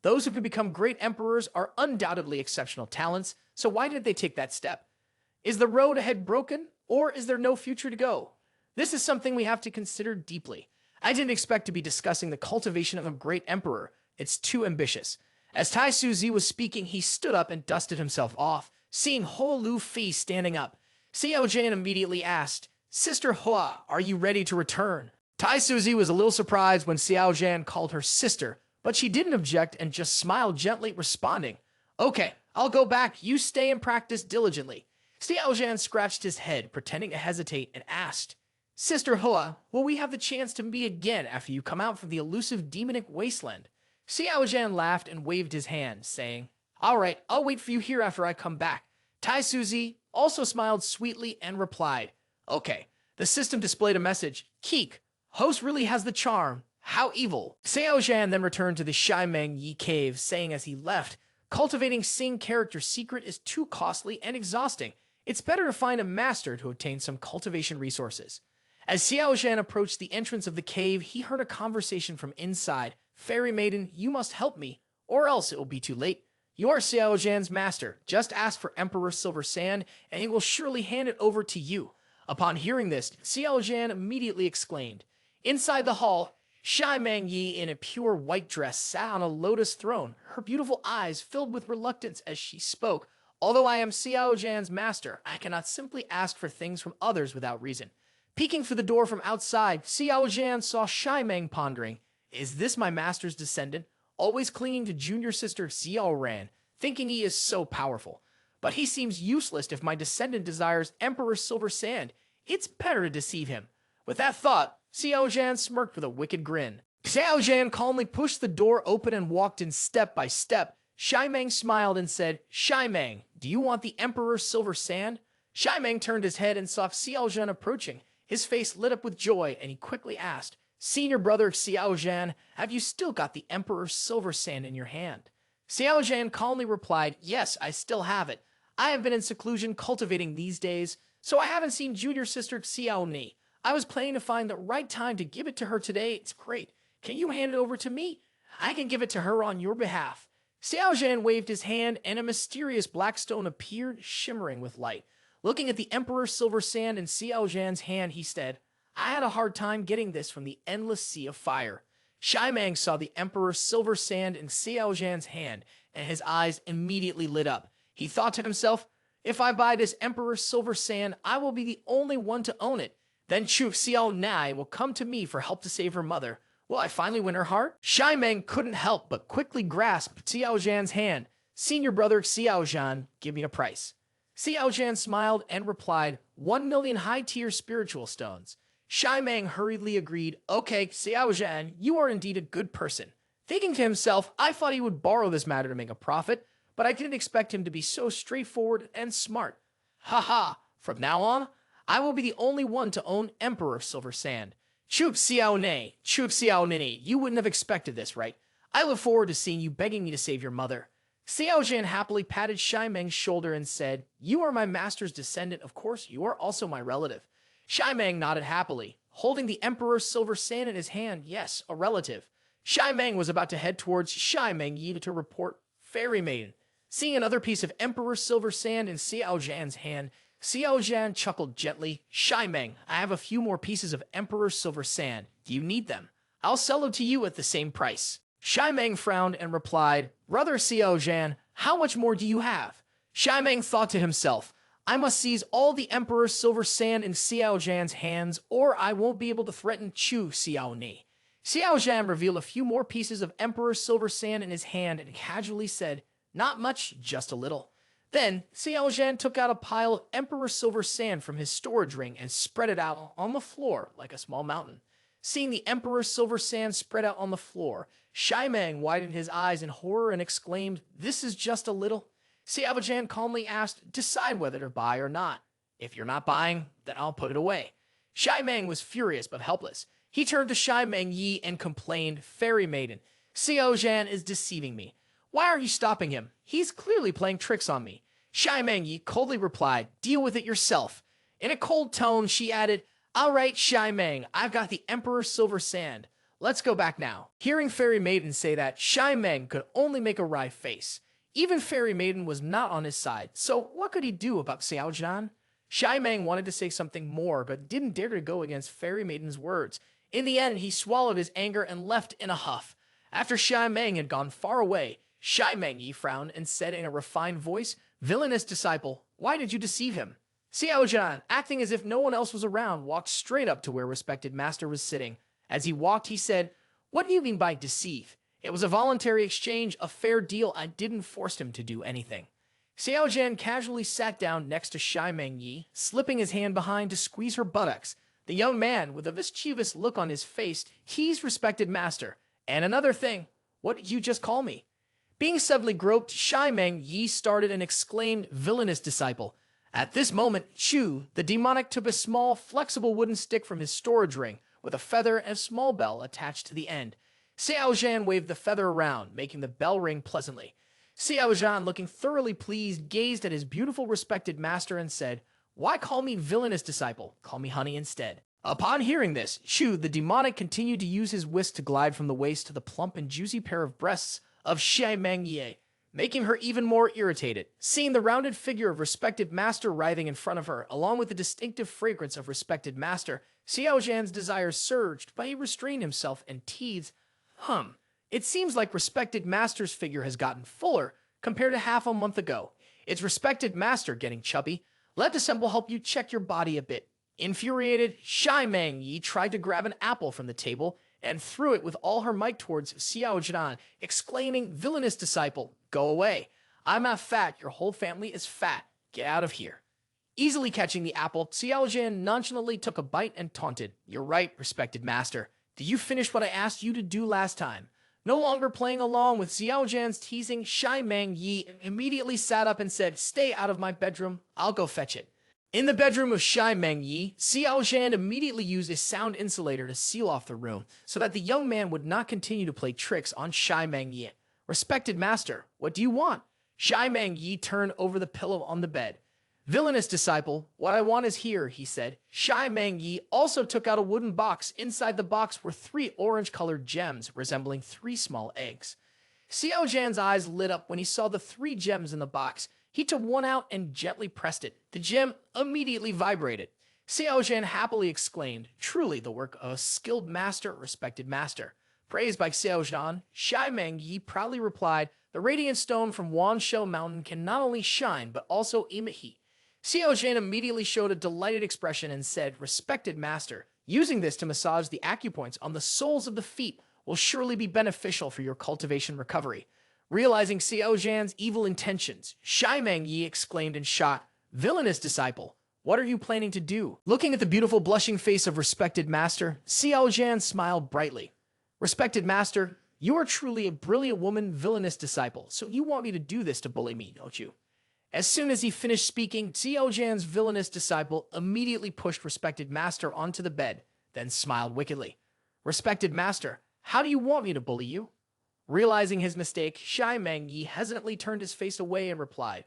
[SPEAKER 1] Those who can become great emperors are undoubtedly exceptional talents, so why did they take that step? Is the road ahead broken, or is there no future to go? This is something we have to consider deeply. I didn't expect to be discussing the cultivation of a great emperor. It's too ambitious. As Tai Su Zi was speaking, he stood up and dusted himself off, seeing Huo Lu Fei standing up. Xiao Zhan immediately asked, "Sister Hua, are you ready to return?" Tai Su Zi was a little surprised when Xiao Zhan called her sister, but she didn't object and just smiled gently, responding, "Okay, I'll go back. You stay and practice diligently." Xiao Zhan scratched his head, pretending to hesitate, and asked, "Sister Hua, will we have the chance to meet again after you come out from the elusive demonic wasteland?" Xiao Zhan laughed and waved his hand, saying, "All right, I'll wait for you here after I come back." Tai Su Zi also smiled sweetly and replied, "Okay." The system displayed a message, "Keek, host really has the charm. How evil." Xiao Zhan then returned to the Shimeng Yi cave, saying as he left, "Cultivating Sing character secret is too costly and exhausting. It's better to find a master to obtain some cultivation resources." As Xiao Zhan approached the entrance of the cave, he heard a conversation from inside. "Fairy maiden, you must help me, or else it will be too late. You are Xiao Zhan's master. Just ask for Emperor Silver Sand, and he will surely hand it over to you." Upon hearing this, Xiao Zhan immediately exclaimed. Inside the hall, Shimeng Yi, in a pure white dress, sat on a lotus throne, her beautiful eyes filled with reluctance as she spoke. "Although I am Xiao Zhan's master, I cannot simply ask for things from others without reason." Peeking through the door from outside, Xiao Zhan saw Shimeng pondering, "Is this my master's descendant? always clinging to junior sister Xiao Ran, thinking he is so powerful. But he seems useless if my descendant desires Emperor Silver Sand. It's better to deceive him. With that thought, Xiao Zhan smirked with a wicked grin. Xiao Zhan calmly pushed the door open and walked in step by step. Shai Meng smiled and said, Shai Meng, do you want the Emperor's Silver Sand? Shai Meng turned his head and saw Xiao Zhan approaching. His face lit up with joy, and he quickly asked, Senior brother Xiao Zhan, have you still got the Emperor's Silver Sand in your hand? Xiao Zhan calmly replied, Yes, I still have it. I have been in seclusion cultivating these days, so I haven't seen junior sister Xiao Ni. I was planning to find the right time to give it to her today. It's great. Can you hand it over to me? I can give it to her on your behalf. Xiao Zhan waved his hand, and a mysterious black stone appeared, shimmering with light. Looking at the Emperor's Silver Sand in Xiao Zhan's hand, he said, I had a hard time getting this from the endless sea of fire. Shai Meng saw the Emperor's Silver Sand in Xiao Zhan's hand, and his eyes immediately lit up. He thought to himself, if I buy this Emperor's Silver Sand, I will be the only one to own it. Then Chu Xiao Nai will come to me for help to save her mother. Will I finally win her heart? Shai Meng couldn't help but quickly grasp Xiao Zhan's hand. Senior brother Xiao Zhan, give me a price. Xiao Zhan smiled and replied, 1 million high-tier spiritual stones. Shai Meng hurriedly agreed, Okay, Xiao Zhan, you are indeed a good person. Thinking to himself, I thought he would borrow this matter to make a profit, but I didn't expect him to be so straightforward and smart. Haha, from now on, I will be the only one to own Emperor Silver Sand. Chu Xiao Ni, you wouldn't have expected this, right? I look forward to seeing you begging me to save your mother. Xiao Zhan happily patted Shai Meng's shoulder and said, You are my master's descendant, of course, you are also my relative. Shai Meng nodded happily, holding the Emperor's Silver Sand in his hand. Yes, a relative. Shai Meng was about to head towards Shai Meng Yi to report Fairy Maiden. Seeing another piece of Emperor's Silver Sand in Xiao Zhan's hand, Xiao Zhan chuckled gently. Shai Meng, I have a few more pieces of Emperor's Silver Sand. Do you need them? I'll sell them to you at the same price. Shai Meng frowned and replied, Brother Xiao Zhan, how much more do you have? Shai Meng thought to himself, I must seize all the Emperor's Silver Sand in Xiao Zhan's hands, or I won't be able to threaten Chu Xiao Ni. Xiao Zhan revealed a few more pieces of Emperor's Silver Sand in his hand and casually said, Not much, just a little. Then, Xiao Zhan took out a pile of Emperor's Silver Sand from his storage ring and spread it out on the floor like a small mountain. Seeing the Emperor's Silver Sand spread out on the floor, Shai Meng widened his eyes in horror and exclaimed, This is just a little. Xiao Zhan calmly asked, Decide whether to buy or not. If you're not buying, then I'll put it away. Shai Meng was furious but helpless. He turned to Shai Meng Yi and complained, Fairy Maiden, Xiao Zhan is deceiving me. Why are you stopping him? He's clearly playing tricks on me. Shai Meng Yi coldly replied, Deal with it yourself. In a cold tone, she added, All right, Shai Meng, I've got the Emperor's Silver Sand. Let's go back now. Hearing Fairy Maiden say that, Shai Meng could only make a wry face. Even Fairy Maiden was not on his side, so what could he do about Xiao Zhan? Shai Meng wanted to say something more, but didn't dare to go against Fairy Maiden's words. In the end, he swallowed his anger and left in a huff. After Shai Meng had gone far away, Shai Meng Yi frowned and said in a refined voice, Villainous disciple, why did you deceive him? Xiao Zhan, acting as if no one else was around, walked straight up to where respected master was sitting. As he walked, he said, What do you mean by deceive? It was a voluntary exchange, a fair deal. I didn't force him to do anything. Xiao Zhan casually sat down next to Shai Meng Yi, slipping his hand behind to squeeze her buttocks. The young man, with a mischievous look on his face, teased respected master. And another thing, what did you just call me? Being suddenly groped, Shai Meng Yi started and exclaimed, Villainous disciple. At this moment, Chu, the demonic, took a small, flexible wooden stick from his storage ring, with a feather and a small bell attached to the end. Xiao Zhan waved the feather around, making the bell ring pleasantly. Xiao Zhan, looking thoroughly pleased, gazed at his beautiful respected master and said, Why call me villainous disciple? Call me honey instead. Upon hearing this, Chu, the demonic, continued to use his whisk to glide from the waist to the plump and juicy pair of breasts of Shai Meng Yi, making her even more irritated. Seeing the rounded figure of respected master writhing in front of her, along with the distinctive fragrance of respected master, Xiao Zhan's desires surged, but he restrained himself and teased, It seems like respected master's figure has gotten fuller compared to half a month ago. It's respected master getting chubby. Let the symbol help you check your body a bit. Infuriated, Shai Meng Yi tried to grab an apple from the table and threw it with all her might towards Xiao Zhan, exclaiming, "Villainous disciple, go away. I'm not fat, your whole family is fat. Get out of here." Easily catching the apple, Xiao Zhan nonchalantly took a bite and taunted, "You're right, respected master. Did you finish what I asked you to do last time?" No longer playing along with Xiao Zhan's teasing, Shai Meng Yi immediately sat up and said, "Stay out of my bedroom. I'll go fetch it." In the bedroom of Shai Meng Yi, Xiao Zhan immediately used a sound insulator to seal off the room so that the young man would not continue to play tricks on Shai Meng Yi. "Respected master, what do you want?" Shai Meng Yi turned over the pillow on the bed. "Villainous disciple, what I want is here," he said. Shai Meng Yi also took out a wooden box. Inside the box were 3 orange-colored gems resembling 3 small eggs. Xiao Zhan's eyes lit up when he saw the 3 gems in the box. He took one out and gently pressed it. The gem immediately vibrated. Xiao Zhan happily exclaimed, "Truly the work of a skilled master, respected master." Praised by Xiao Zhan, Shai Meng Yi proudly replied, "The radiant stone from Wanshou Mountain can not only shine, but also emit heat." Xiao Zhan immediately showed a delighted expression and said, "Respected master, using this to massage the acupoints on the soles of the feet will surely be beneficial for your cultivation recovery." Realizing Xiao Zhan's evil intentions, Shai Meng Yi exclaimed in shock, "Villainous disciple, what are you planning to do?" Looking at the beautiful blushing face of respected master, Xiao Zhan smiled brightly. "Respected master, you are truly a brilliant woman, villainous disciple, so you want me to do this to bully me, don't you?" As soon as he finished speaking, Xiao Zhan's villainous disciple immediately pushed respected master onto the bed, then smiled wickedly. "Respected master, how do you want me to bully you?" Realizing his mistake, Shai Meng Yi hesitantly turned his face away and replied,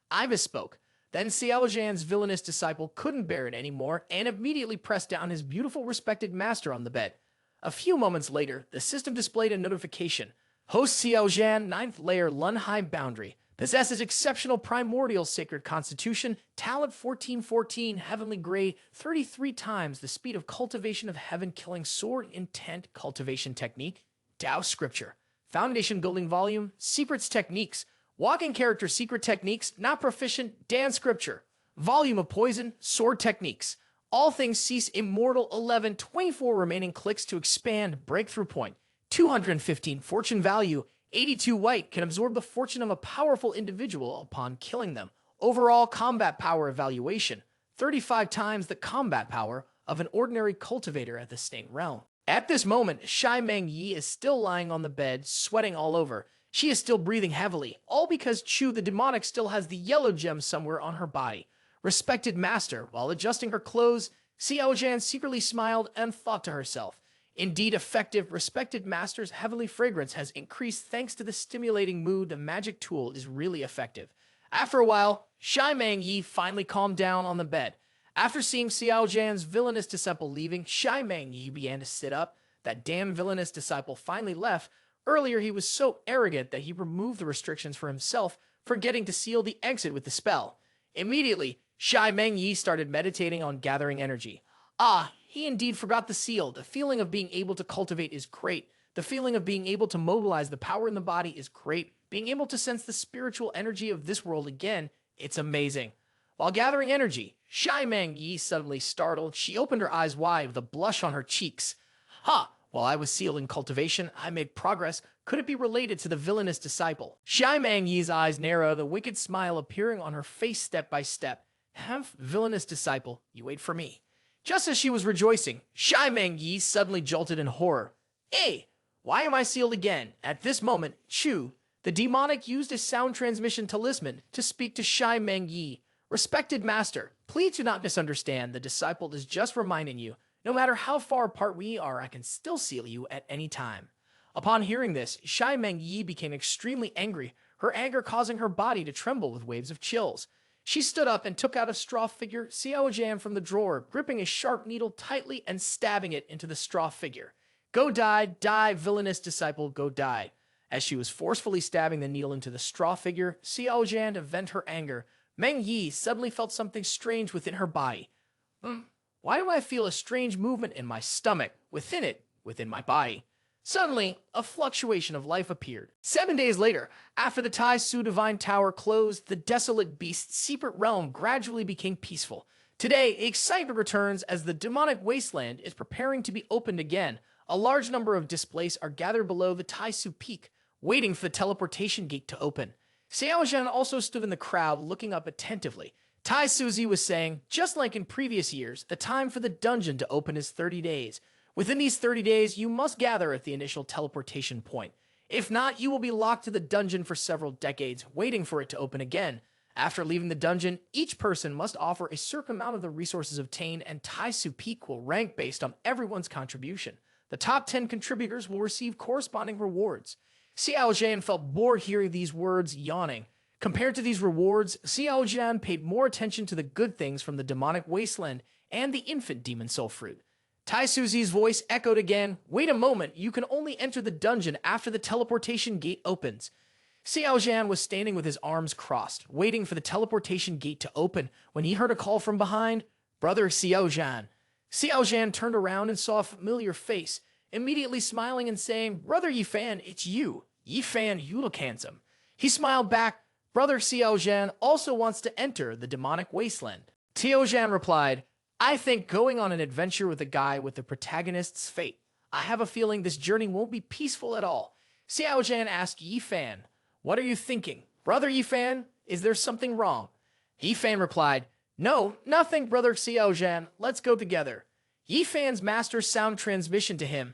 [SPEAKER 1] "I misspoke." Then Xiao Zhan's villainous disciple couldn't bear it anymore and immediately pressed down his beautiful respected master on the bed. A few moments later, the system displayed a notification. "Host Xiao Zhan, 9th layer Lunhai boundary. Possesses exceptional primordial sacred constitution, talent 1414, heavenly grade, 33 times the speed of cultivation of heaven, killing sword, intent, cultivation technique, Tao scripture, foundation building volume, secrets techniques, walking character secret techniques, not proficient, Dan scripture, volume of poison, sword techniques, all things cease immortal 11, 24 remaining clicks to expand, breakthrough point, 215 fortune value, 82 white, can absorb the fortune of a powerful individual upon killing them. Overall combat power evaluation, 35 times the combat power of an ordinary cultivator at the same realm." At this moment, Shai Meng Yi is still lying on the bed, sweating all over. She is still breathing heavily, all because Chu the Demonic still has the yellow gem somewhere on her body. Respected master, while adjusting her clothes, Xiao Zhan secretly smiled and thought to herself, "Indeed effective, respected master's heavenly fragrance has increased thanks to the stimulating mood. The magic tool is really effective." After a while, Shai Meng Yi finally calmed down on the bed. After seeing Xiao Zhan's villainous disciple leaving, Shai Meng Yi began to sit up. That damn villainous disciple finally left. Earlier he was so arrogant that he removed the restrictions for himself, forgetting to seal the exit with the spell. Immediately, Shai Meng Yi started meditating on gathering energy. He indeed forgot the seal. The feeling of being able to cultivate is great. The feeling of being able to mobilize the power in the body is great. Being able to sense the spiritual energy of this world again, it's amazing. While gathering energy, Shai Meng Yi suddenly startled. She opened her eyes wide with a blush on her cheeks. While I was sealed in cultivation, I made progress. Could it be related to the villainous disciple?" Shai Meng Yi's eyes narrowed, the wicked smile appearing on her face step by step. "Villainous disciple, you wait for me." Just as she was rejoicing, Shai Meng Yi suddenly jolted in horror. "Hey, why am I sealed again?" At this moment, Chu the Demonic used a sound transmission talisman to speak to Shai Meng Yi. "Respected master, please do not misunderstand. The disciple is just reminding you, no matter how far apart we are, I can still seal you at any time." Upon hearing this, Shai Meng Yi became extremely angry, her anger causing her body to tremble with waves of chills. She stood up and took out a straw figure, Xiao Zhan, from the drawer, gripping a sharp needle tightly and stabbing it into the straw figure. "Go die, villainous disciple, go die." As she was forcefully stabbing the needle into the straw figure, Xiao Zhan, to vent her anger, Meng Yi suddenly felt something strange within her body. Why do I feel a strange movement in my stomach, within my body? Suddenly, a fluctuation of life appeared. 7 days later, after the Tai Su Divine Tower closed, the desolate beast's secret realm gradually became peaceful. Today, excitement returns as the demonic wasteland is preparing to be opened again. A large number of displaced are gathered below the Tai Su Peak, waiting for the teleportation gate to open. Xiao Zhan also stood in the crowd, looking up attentively. Tai Su was saying, just like in previous years, the time for the dungeon to open is 30 days. Within these 30 days, you must gather at the initial teleportation point. If not, you will be locked to the dungeon for several decades, waiting for it to open again. After leaving the dungeon, each person must offer a certain amount of the resources obtained, and Tai Su Peak will rank based on everyone's contribution. The top 10 contributors will receive corresponding rewards. Xiao Zhan felt bored hearing these words, yawning. Compared to these rewards, Xiao Zhan paid more attention to the good things from the demonic wasteland and the infant demon soul fruit. Tai Su's voice echoed again, "Wait a moment, you can only enter the dungeon after the teleportation gate opens." Xiao Zhan was standing with his arms crossed, waiting for the teleportation gate to open when he heard a call from behind, "Brother Xiao Zhan." Xiao Zhan turned around and saw a familiar face, immediately smiling and saying, "Brother Yi Fan, it's you. Yi Fan, you look handsome." He smiled back, "Brother Xiao Zhan also wants to enter the demonic wasteland." Xiao Zhan replied, "I think going on an adventure with a guy with the protagonist's fate. I have a feeling this journey won't be peaceful at all." Xiao Zhan asked Yi Fan, "What are you thinking? Brother Yi Fan, is there something wrong?" Yi Fan replied, "No, nothing, Brother Xiao Zhan. Let's go together." Yi Fan's master sound transmission to him,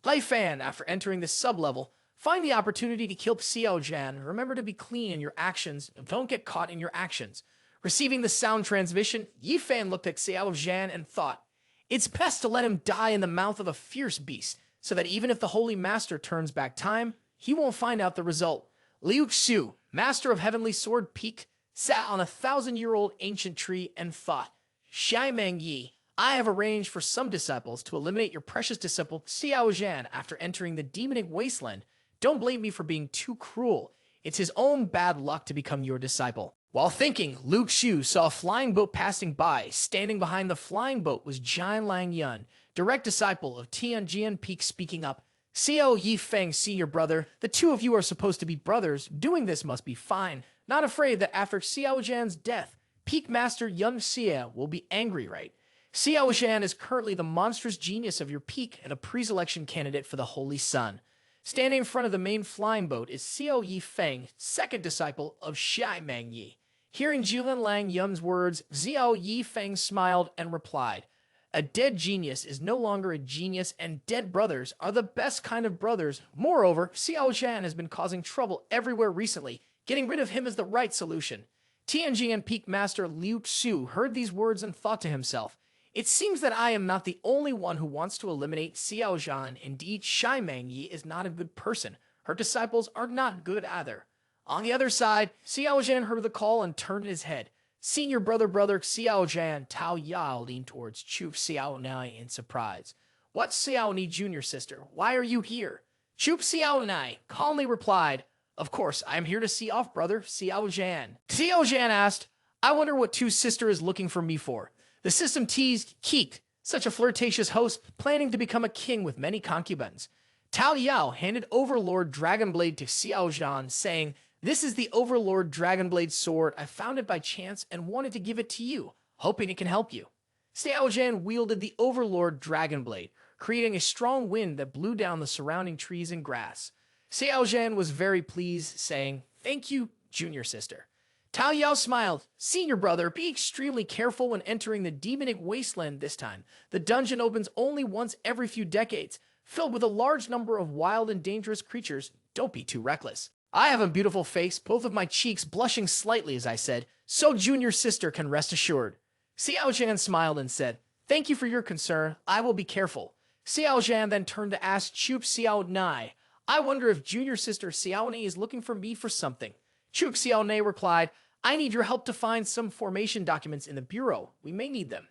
[SPEAKER 1] "Lai Fan, after entering this sub-level, find the opportunity to kill Xiao Zhan. Remember to be clean in your actions. Don't get caught in your actions." Receiving the sound transmission, Yi Fan looked at Xiao Zhan and thought, "It's best to let him die in the mouth of a fierce beast, so that even if the Holy Master turns back time, he won't find out the result." Liu Xiu, master of Heavenly Sword Peak, sat on a 1,000-year-old ancient tree and thought, "Shai Meng Yi, I have arranged for some disciples to eliminate your precious disciple Xiao Zhan after entering the demonic wasteland. Don't blame me for being too cruel. It's his own bad luck to become your disciple." While thinking, Liu Xiu saw a flying boat passing by. Standing behind the flying boat was Jian Lang Yun, direct disciple of Tian Qiong Peak, speaking up. "Xiao Yi Feng, senior brother, the two of you are supposed to be brothers. Doing this must be fine. Not afraid that after Xiao Zhan's death, Peak Master Yun Xie will be angry, right? Xiao Zhan is currently the monstrous genius of your peak and a pre-selection candidate for the Holy Sun." Standing in front of the main flying boat is Xiao Yi Feng, second disciple of Shai Meng Yi. Hearing Jian Lang Yun's words, Xiao Yi Feng smiled and replied, "A dead genius is no longer a genius, and dead brothers are the best kind of brothers. Moreover, Xiao Zhan has been causing trouble everywhere recently. Getting rid of him is the right solution." Tianjin Peak Master Liu Xiu heard these words and thought to himself, "It seems that I am not the only one who wants to eliminate Xiao Zhan. Indeed, Shai Meng Yi is not a good person. Her disciples are not good either." On the other side, Xiao Zhan heard the call and turned his head. Senior brother Xiao Zhan Tao Yao leaned towards Chu Xiao Nai in surprise. "What, Xiao Ni, junior sister? Why are you here?" Chu Xiao Nai calmly replied, "Of course, I am here to see off brother Xiao Zhan." Xiao Zhan asked, "I wonder what Chu's sister is looking for me for." The system teased, "Keek, such a flirtatious host, planning to become a king with many concubines." Tao Yao handed Overlord Dragonblade to Xiao Zhan, saying, "This is the Overlord Dragonblade sword. I found it by chance and wanted to give it to you, hoping it can help you." Xiao Zhan wielded the Overlord Dragonblade, creating a strong wind that blew down the surrounding trees and grass. Xiao Zhan was very pleased, saying, "Thank you, junior sister." Tao Yao smiled, "Senior brother, be extremely careful when entering the demonic wasteland this time. The dungeon opens only once every few decades, filled with a large number of wild and dangerous creatures. Don't be too reckless." I have a beautiful face, both of my cheeks blushing slightly as I said, "So junior sister can rest assured." Xiao Zhan smiled and said, "Thank you for your concern. I will be careful." Xiao Zhan then turned to ask Chu Xiao Nai, "I wonder if junior sister Xiao Nei is looking for me for something." Chu Xiao Nei replied, "I need your help to find some formation documents in the bureau. We may need them."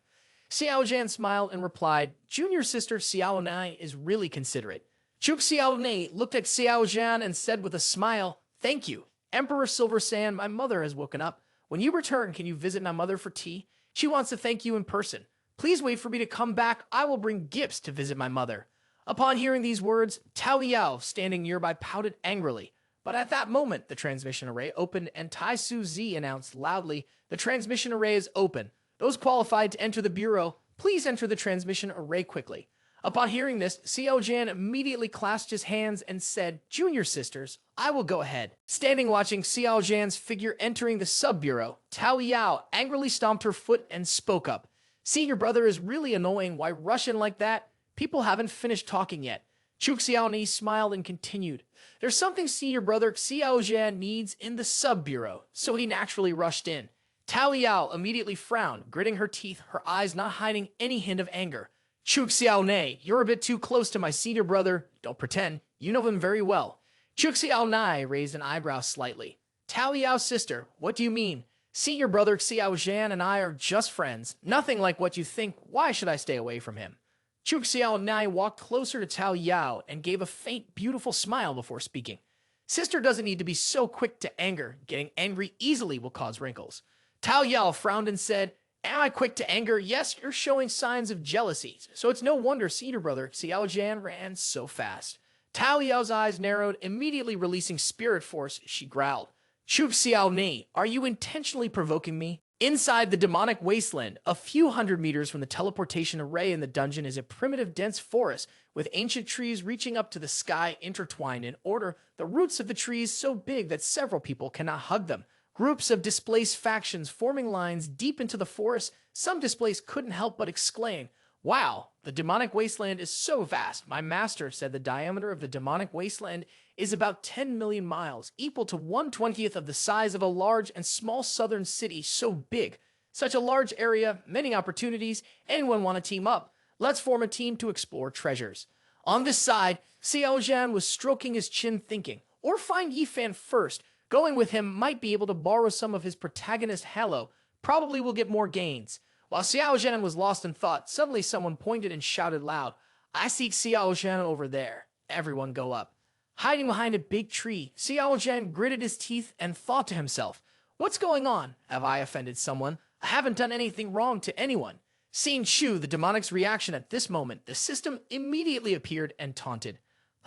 [SPEAKER 1] Xiao Zhan smiled and replied, "Junior sister Xiao Nai is really considerate." Chu Xiao Nei looked at Xiao Zhan and said with a smile, "Thank you. Emperor Silver Sand, my mother has woken up. When you return, can you visit my mother for tea? She wants to thank you in person. Please wait for me to come back. I will bring gifts to visit my mother." Upon hearing these words, Tao Liao, standing nearby, pouted angrily. But at that moment, the transmission array opened and Tai Su announced loudly, "The transmission array is open. Those qualified to enter the bureau, please enter the transmission array quickly." Upon hearing this, Xiao Zhan immediately clasped his hands and said, "Junior sisters, I will go ahead." Standing watching Xiao Zhan's figure entering the sub-bureau, Tao Yao angrily stomped her foot and spoke up. "See, your brother is really annoying. Why rush in like that? People haven't finished talking yet." Chu Xiao smiled and continued, "There's something senior brother Xiao Zhan needs in the sub-bureau," so he naturally rushed in. Tao Yao immediately frowned, gritting her teeth, her eyes not hiding any hint of anger. "Chu Xiao, you're a bit too close to my senior brother. Don't pretend. You know him very well." Chu Xiao raised an eyebrow slightly. "Tao Yao's sister, what do you mean? Senior brother Xiao Zhan and I are just friends. Nothing like what you think. Why should I stay away from him?" Chu Xiao walked closer to Tao Yao and gave a faint, beautiful smile before speaking. "Sister doesn't need to be so quick to anger. Getting angry easily will cause wrinkles." Tao Yao frowned and said, "Am I quick to anger? Yes, you're showing signs of jealousy, so it's no wonder senior brother Xiao Zhan ran so fast." Tao Yao's eyes narrowed, immediately releasing spirit force. She growled, "Chu Xiao, are you intentionally provoking me?" Inside the demonic wasteland, a few hundred meters from the teleportation array in the dungeon, is a primitive dense forest with ancient trees reaching up to the sky intertwined in order, the roots of the trees so big that several people cannot hug them. Groups of displaced factions forming lines deep into the forest. Some displaced couldn't help but exclaim, "Wow, the demonic wasteland is so vast. My master said the diameter of the demonic wasteland is about 10 million miles, equal to 1/20th of the size of a large and small southern city. So big. Such a large area, many opportunities. Anyone want to team up? Let's form a team to explore treasures." On this side, Xiao Zhan was stroking his chin thinking, or find Yi Fan first. Going with him might be able to borrow some of his protagonist halo. Probably will get more gains. While Xiao Zhan was lost in thought, suddenly someone pointed and shouted loud, "I see Xiao Zhan over there." Everyone go up. Hiding behind a big tree, Xiao Zhan gritted his teeth and thought to himself, "What's going on? Have I offended someone? I haven't done anything wrong to anyone." Seeing Chu the Demonic's reaction at this moment, the system immediately appeared and taunted.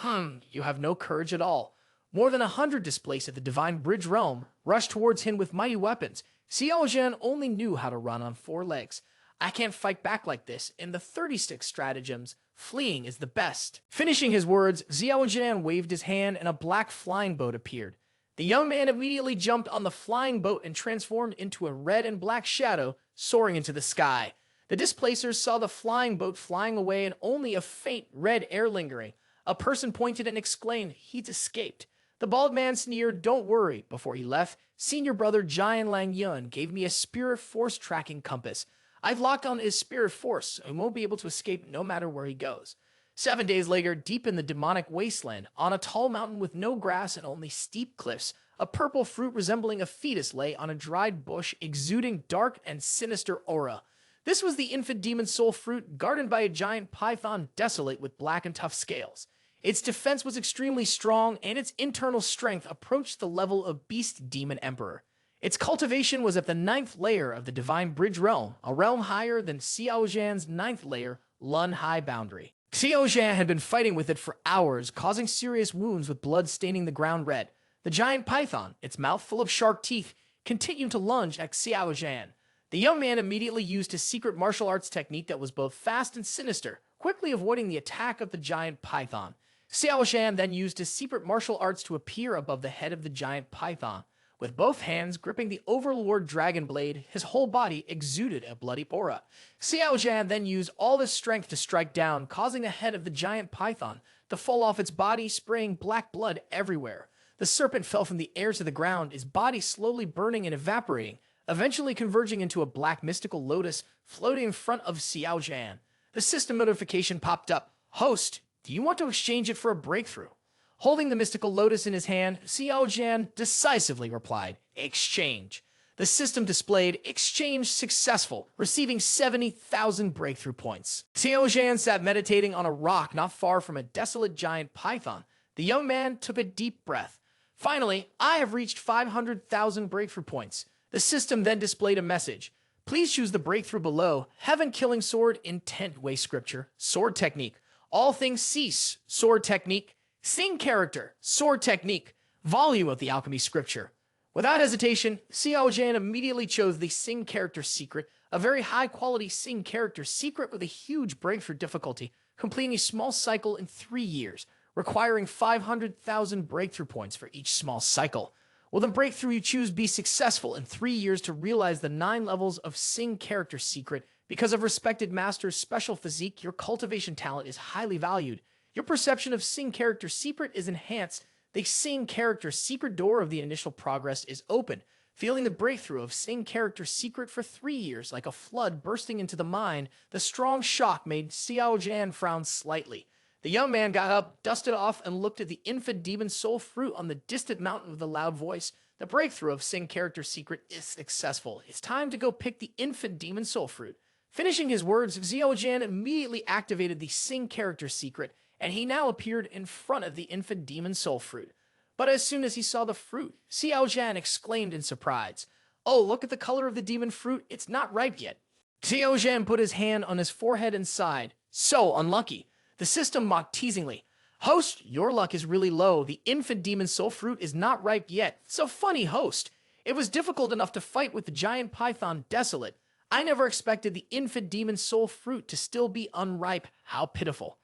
[SPEAKER 1] You have no courage at all." More than 100 displaced at the Divine Bridge realm rushed towards him with mighty weapons. Xiao Zhan only knew how to run on 4 legs. "I can't fight back like this. In the 36 stratagems, fleeing is the best." Finishing his words, Xiao Zhan waved his hand and a black flying boat appeared. The young man immediately jumped on the flying boat and transformed into a red and black shadow soaring into the sky. The displacers saw the flying boat flying away and only a faint red air lingering. A person pointed and exclaimed, "He's escaped." The bald man sneered, "Don't worry." Before he left, senior brother Jian Lang Yun gave me a spirit force tracking compass. I've locked on his spirit force, so he won't be able to escape no matter where he goes. 7 days later, deep in the demonic wasteland, on a tall mountain with no grass and only steep cliffs, a purple fruit resembling a fetus lay on a dried bush, exuding dark and sinister aura. This was the infant demon soul fruit, guarded by a giant python desolate with black and tough scales. Its defense was extremely strong, and its internal strength approached the level of Beast Demon Emperor. Its cultivation was at the 9th layer of the Divine Bridge realm, a realm higher than Xiao Zhan's 9th layer, Lun High Boundary. Xiao Zhan had been fighting with it for hours, causing serious wounds with blood staining the ground red. The giant python, its mouth full of sharp teeth, continued to lunge at Xiao Zhan. The young man immediately used his secret martial arts technique that was both fast and sinister, quickly avoiding the attack of the giant python. Xiao Zhan then used his secret martial arts to appear above the head of the giant python. With both hands gripping the Overlord Dragon Blade, his whole body exuded a bloody aura. Xiao Zhan then used all his strength to strike down, causing the head of the giant python to fall off its body, spraying black blood everywhere. The serpent fell from the air to the ground, his body slowly burning and evaporating, eventually converging into a black mystical lotus floating in front of Xiao Zhan. The system notification popped up. "Host, do you want to exchange it for a breakthrough?" Holding the mystical lotus in his hand, Xiao Zhan decisively replied, "Exchange." The system displayed "Exchange successful," receiving 70,000 breakthrough points. Xiao Zhan sat meditating on a rock not far from a desolate giant python. The young man took a deep breath. "Finally, I have reached 500,000 breakthrough points." The system then displayed a message. "Please choose the breakthrough below. Heaven Killing Sword, Intent Way Scripture, Sword Technique. All Things Cease, Sword Technique. Sing Character, Sword Technique. Volume of the Alchemy Scripture." Without hesitation, Xiao Zhan immediately chose the Sing Character Secret, a very high-quality Sing Character Secret with a huge breakthrough difficulty, completing a small cycle in 3 years, requiring 500,000 breakthrough points for each small cycle. Will the breakthrough you choose be successful in 3 years to realize the 9 levels of Sing character secret? Because of respected master's special physique, your cultivation talent is highly valued. Your perception of Sing character secret is enhanced. The Sing character secret door of the initial progress is open. Feeling the breakthrough of Sing character secret for 3 years like a flood bursting into the mind, the strong shock made Xiao Zhan frown slightly. The young man got up, dusted off, and looked at the infant demon soul fruit on the distant mountain with a loud voice. The breakthrough of Sing character secret is successful. It's time to go pick the infant demon soul fruit. Finishing his words, Xiao Zhan immediately activated the Sing character secret, and he now appeared in front of the infant demon soul fruit. But as soon as he saw the fruit, Xiao Zhan exclaimed in surprise, "Oh, look at the color of the demon fruit. It's not ripe yet." Xiao Zhan put his hand on his forehead and sighed. "So unlucky." The system mocked teasingly. "Host, your luck is really low. The infant demon soul fruit is not ripe yet. So funny, host. It was difficult enough to fight with the giant python Desolate. I never expected the infant demon soul fruit to still be unripe. How pitiful."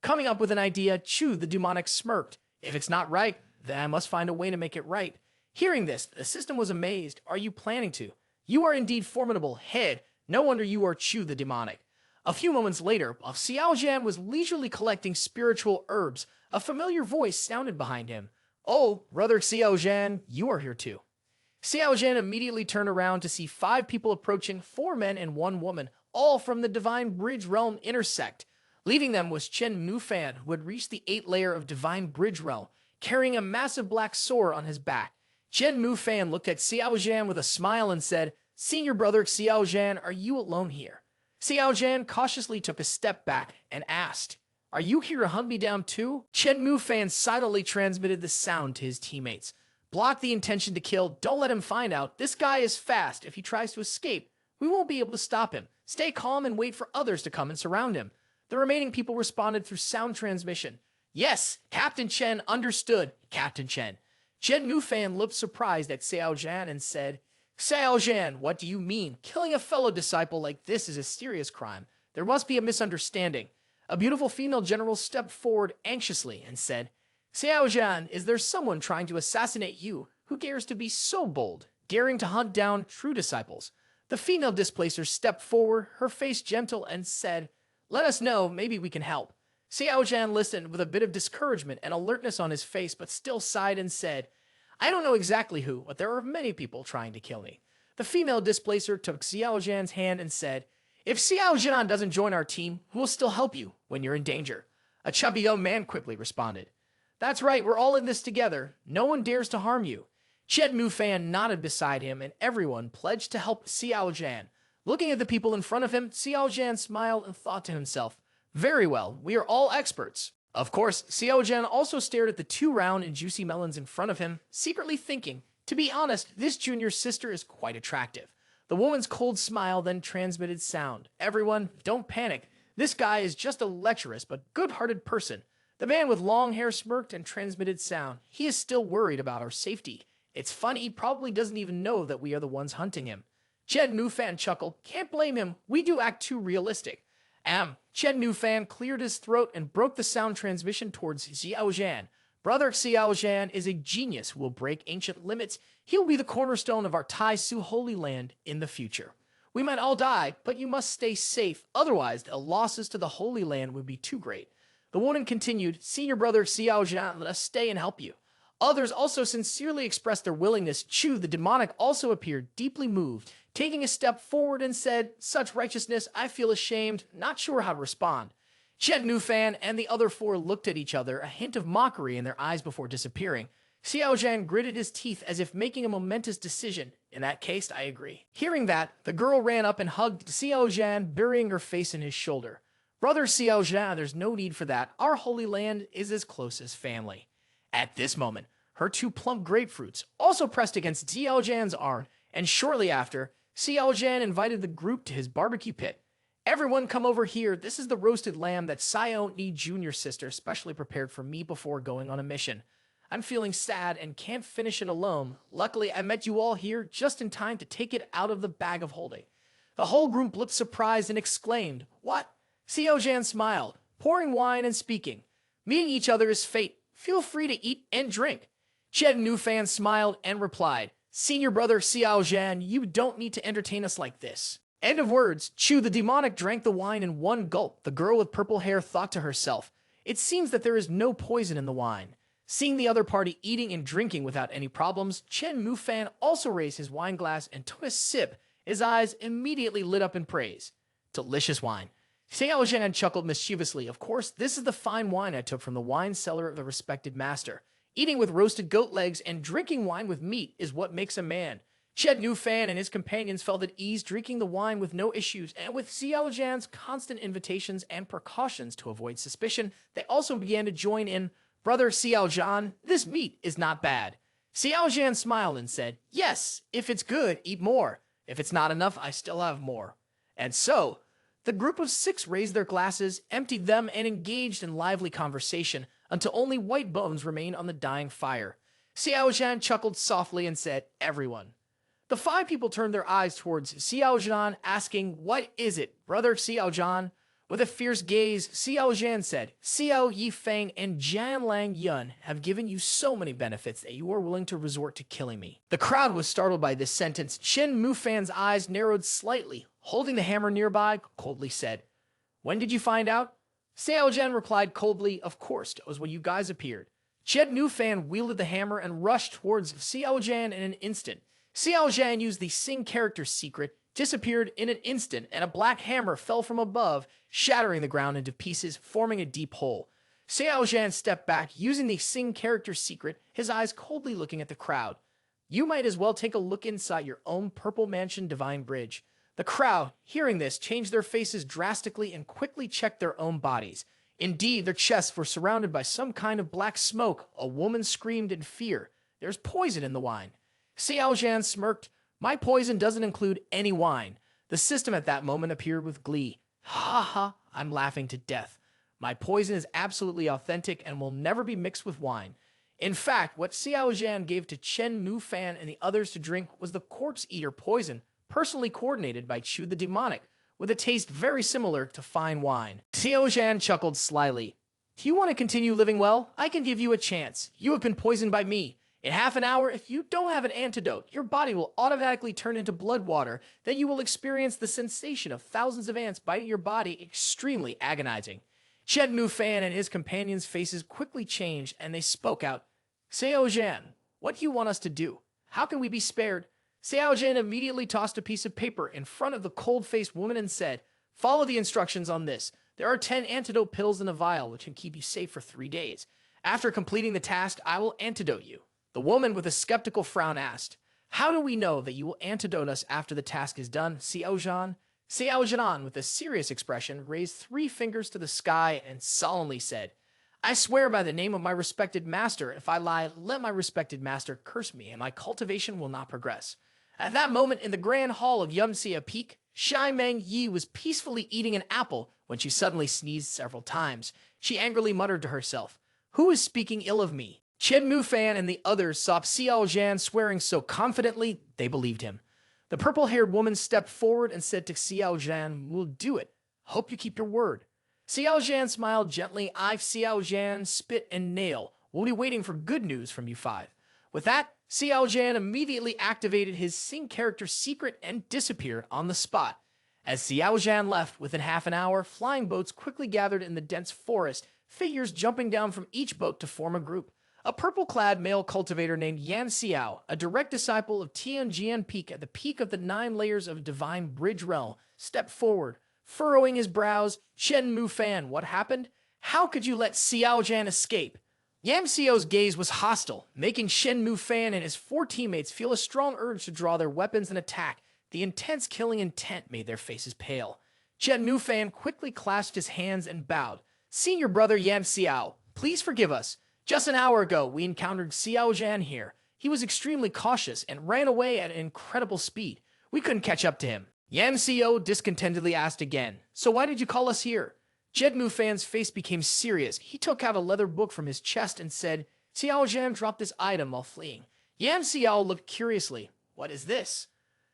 [SPEAKER 1] Coming up with an idea, Chu the Demonic smirked. "If it's not ripe, then I must find a way to make it right." Hearing this, the system was amazed. "Are you planning to? You are indeed formidable, head. No wonder you are Chu the Demonic." A few moments later, while Xiao Zhan was leisurely collecting spiritual herbs, a familiar voice sounded behind him. "Oh, brother Xiao Zhan, you are here too." Xiao Zhan immediately turned around to see 5 people approaching, 4 men and 1 woman, all from the Divine Bridge Realm intersect. Leaving them was Chen Fan, who had reached the 8th layer of Divine Bridge Realm, carrying a massive black sword on his back. Chen Fan looked at Xiao Zhan with a smile and said, "Senior brother Xiao Zhan, are you alone here?" Xiao Zhan cautiously took a step back and asked, "Are you here to hunt me down too?" Chen Fan silently transmitted the sound to his teammates. "Block the intention to kill. Don't let him find out. This guy is fast. If he tries to escape, we won't be able to stop him. Stay calm and wait for others to come and surround him." The remaining people responded through sound transmission. "Yes, Captain Chen understood, Captain Chen." Chen Fan looked surprised at Xiao Zhan and said, "Xiao Zhan, what do you mean? Killing a fellow disciple like this is a serious crime. There must be a misunderstanding." A beautiful female general stepped forward anxiously and said, "Xiao Zhan, is there someone trying to assassinate you? Who dares to be so bold, daring to hunt down true disciples?" The female displacer stepped forward, her face gentle, and said, "Let us know, maybe we can help." Xiao Zhan listened with a bit of discouragement and alertness on his face, but still sighed and said, "I don't know exactly who, but there are many people trying to kill me." The female displacer took Xiao Zhan's hand and said, "If Xiao Zhan doesn't join our team, we'll still help you when you're in danger." A chubby young man quickly responded, "That's right, we're all in this together. No one dares to harm you." Chen Fan nodded beside him, and everyone pledged to help Xiao Zhan. Looking at the people in front of him, Xiao Zhan smiled and thought to himself, "Very well, we are all experts." Of course, Xiao Zhan also stared at the 2 round and juicy melons in front of him, secretly thinking, to be honest, this junior sister is quite attractive. The woman's cold smile then transmitted sound. "Everyone, don't panic. This guy is just a lecherous but good-hearted person." The man with long hair smirked and transmitted sound. "He is still worried about our safety. It's funny, he probably doesn't even know that we are the ones hunting him." Chen Fan chuckled. "Can't blame him. We do act too realistic." Chen Fan cleared his throat and broke the sound transmission towards Xiao Zhan. "Brother Xiao Zhan is a genius who will break ancient limits. He will be the cornerstone of our Tai Su Holy Land in the future. We might all die, but you must stay safe. Otherwise, the losses to the Holy Land would be too great." The woman continued, "Senior brother Xiao Zhan, let us stay and help you." Others also sincerely expressed their willingness. Chu the Demonic also appeared deeply moved, taking a step forward and said, "Such righteousness, I feel ashamed, not sure how to respond." Chen Fan and the other 4 looked at each other, a hint of mockery in their eyes before disappearing. Xiao Zhan gritted his teeth as if making a momentous decision. "In that case, I agree." Hearing that, the girl ran up and hugged Xiao Zhan, burying her face in his shoulder. "Brother Xiao Zhan, there's no need for that. Our Holy Land is as close as family." At this moment, her 2 plump grapefruits also pressed against Xiao Zhan's arm, and shortly after, Xiao Zhan invited the group to his barbecue pit. "Everyone come over here. This is the roasted lamb that Xiao Ni Jr. sister specially prepared for me before going on a mission. I'm feeling sad and can't finish it alone. Luckily, I met you all here just in time to take it out of the bag of holding." The whole group looked surprised and exclaimed, "What?" Xiao Zhan smiled. pouring wine and speaking. Meeting each other is fate. Feel free to eat and drink. Chen Nufan smiled and replied, Senior brother Xiao Zhan, you don't need to entertain us like this. End of words. Chu the Demonic drank the wine in one gulp. The girl with purple hair thought to herself, it seems that there is no poison in the wine. Seeing the other party eating and drinking without any problems, Chen Mufan also raised his wine glass and took a sip. His eyes immediately lit up in praise. Delicious wine. Xiao Zhan chuckled mischievously. Of course, this is the fine wine I took from the wine cellar of the respected master. Eating with roasted goat legs and drinking wine with meat is what makes a man. Chen Nufan and his companions felt at ease drinking the wine with no issues, and with Xiao Zhan's constant invitations and precautions to avoid suspicion, they also began to join in. Brother Xiao Zhan, this meat is not bad. Xiao Zhan smiled and said, Yes, if it's good, eat more. If it's not enough, I still have more. And so, the group of 6 raised their glasses, emptied them, and engaged in lively conversation until only white bones remained on the dying fire. Xiao Zhan chuckled softly and said, Everyone. The 5 people turned their eyes towards Xiao Zhan, asking, What is it, brother Xiao Zhan? With a fierce gaze, Xiao Zhan said, Xiao Yi Feng and Jian Lang Yun have given you so many benefits that you are willing to resort to killing me. The crowd was startled by this sentence. Chen Mufan's eyes narrowed slightly. Holding the hammer nearby, coldly said, When did you find out? Xiao Zhan replied coldly, Of course, it was when you guys appeared. Chen Nufan wielded the hammer and rushed towards Xiao Zhan in an instant. Xiao Zhan used the Sing character secret, disappeared in an instant, and a black hammer fell from above, shattering the ground into pieces, forming a deep hole. Xiao Zhan stepped back, using the Sing character secret, his eyes coldly looking at the crowd. You might as well take a look inside your own Purple Mansion Divine Bridge. The crowd, hearing this, changed their faces drastically and quickly checked their own bodies. Indeed, their chests were surrounded by some kind of black smoke. A woman screamed in fear. There's poison in the wine. Xiao Zhan smirked. My poison doesn't include any wine. The system at that moment appeared with glee. Ha ha, I'm laughing to death. My poison is absolutely authentic and will never be mixed with wine. In fact, what Xiao Zhan gave to Chen Nufan and the others to drink was the corpse eater poison, personally coordinated by Chu the Demonic, with a taste very similar to fine wine. Xiao Zhan chuckled slyly. Do you want to continue living well? I can give you a chance. You have been poisoned by me. In half an hour, if you don't have an antidote, your body will automatically turn into blood water. Then you will experience the sensation of thousands of ants biting your body, extremely agonizing. Chen Nufan and his companions' faces quickly changed, and they spoke out. Xiao Zhan, what do you want us to do? How can we be spared? Xiao Zhan immediately tossed a piece of paper in front of the cold-faced woman and said, Follow the instructions on this. There are 10 antidote pills in a vial, which can keep you safe for 3 days. After completing the task, I will antidote you. The woman with a skeptical frown asked, How do we know that you will antidote us after the task is done, Xiao Zhan? Xiao Zhan, with a serious expression, raised 3 fingers to the sky and solemnly said, I swear by the name of my respected master, if I lie, let my respected master curse me, and my cultivation will not progress. At that moment, in the grand hall of Yumxia Peak, Shai Meng Yi was peacefully eating an apple when she suddenly sneezed several times. She angrily muttered to herself, Who is speaking ill of me? Chen Mufan and the others saw Xiao Zhan swearing so confidently, they believed him. The purple-haired woman stepped forward and said to Xiao Zhan, We'll do it. Hope you keep your word. Xiao Zhan smiled gently. I've Xiao Zhan, spit and nail. We'll be waiting for good news from you 5. With that, Xiao Zhan immediately activated his Sing character secret and disappeared on the spot. As Xiao Zhan left, within half an hour, flying boats quickly gathered in the dense forest, figures jumping down from each boat to form a group. A purple-clad male cultivator named Yan Xiao, a direct disciple of Tian Qiong Peak at the peak of the 9 layers of divine bridge realm, stepped forward, furrowing his brows. Chen Mufan, what happened? How could you let Xiao Zhan escape? Yan Xiao's gaze was hostile, making Chen Mufan and his 4 teammates feel a strong urge to draw their weapons and attack. The intense killing intent made their faces pale. Chen Mufan quickly clasped his hands and bowed. Senior brother Yan Xiao, please forgive us. Just an hour ago, we encountered Xiao Zhan here. He was extremely cautious and ran away at an incredible speed. We couldn't catch up to him. Yan Xiao discontentedly asked again, So why did you call us here? Chen Mufan's face became serious. He took out a leather book from his chest and said, Xiao Zhan dropped this item while fleeing. Yan Xiao looked curiously. What is this?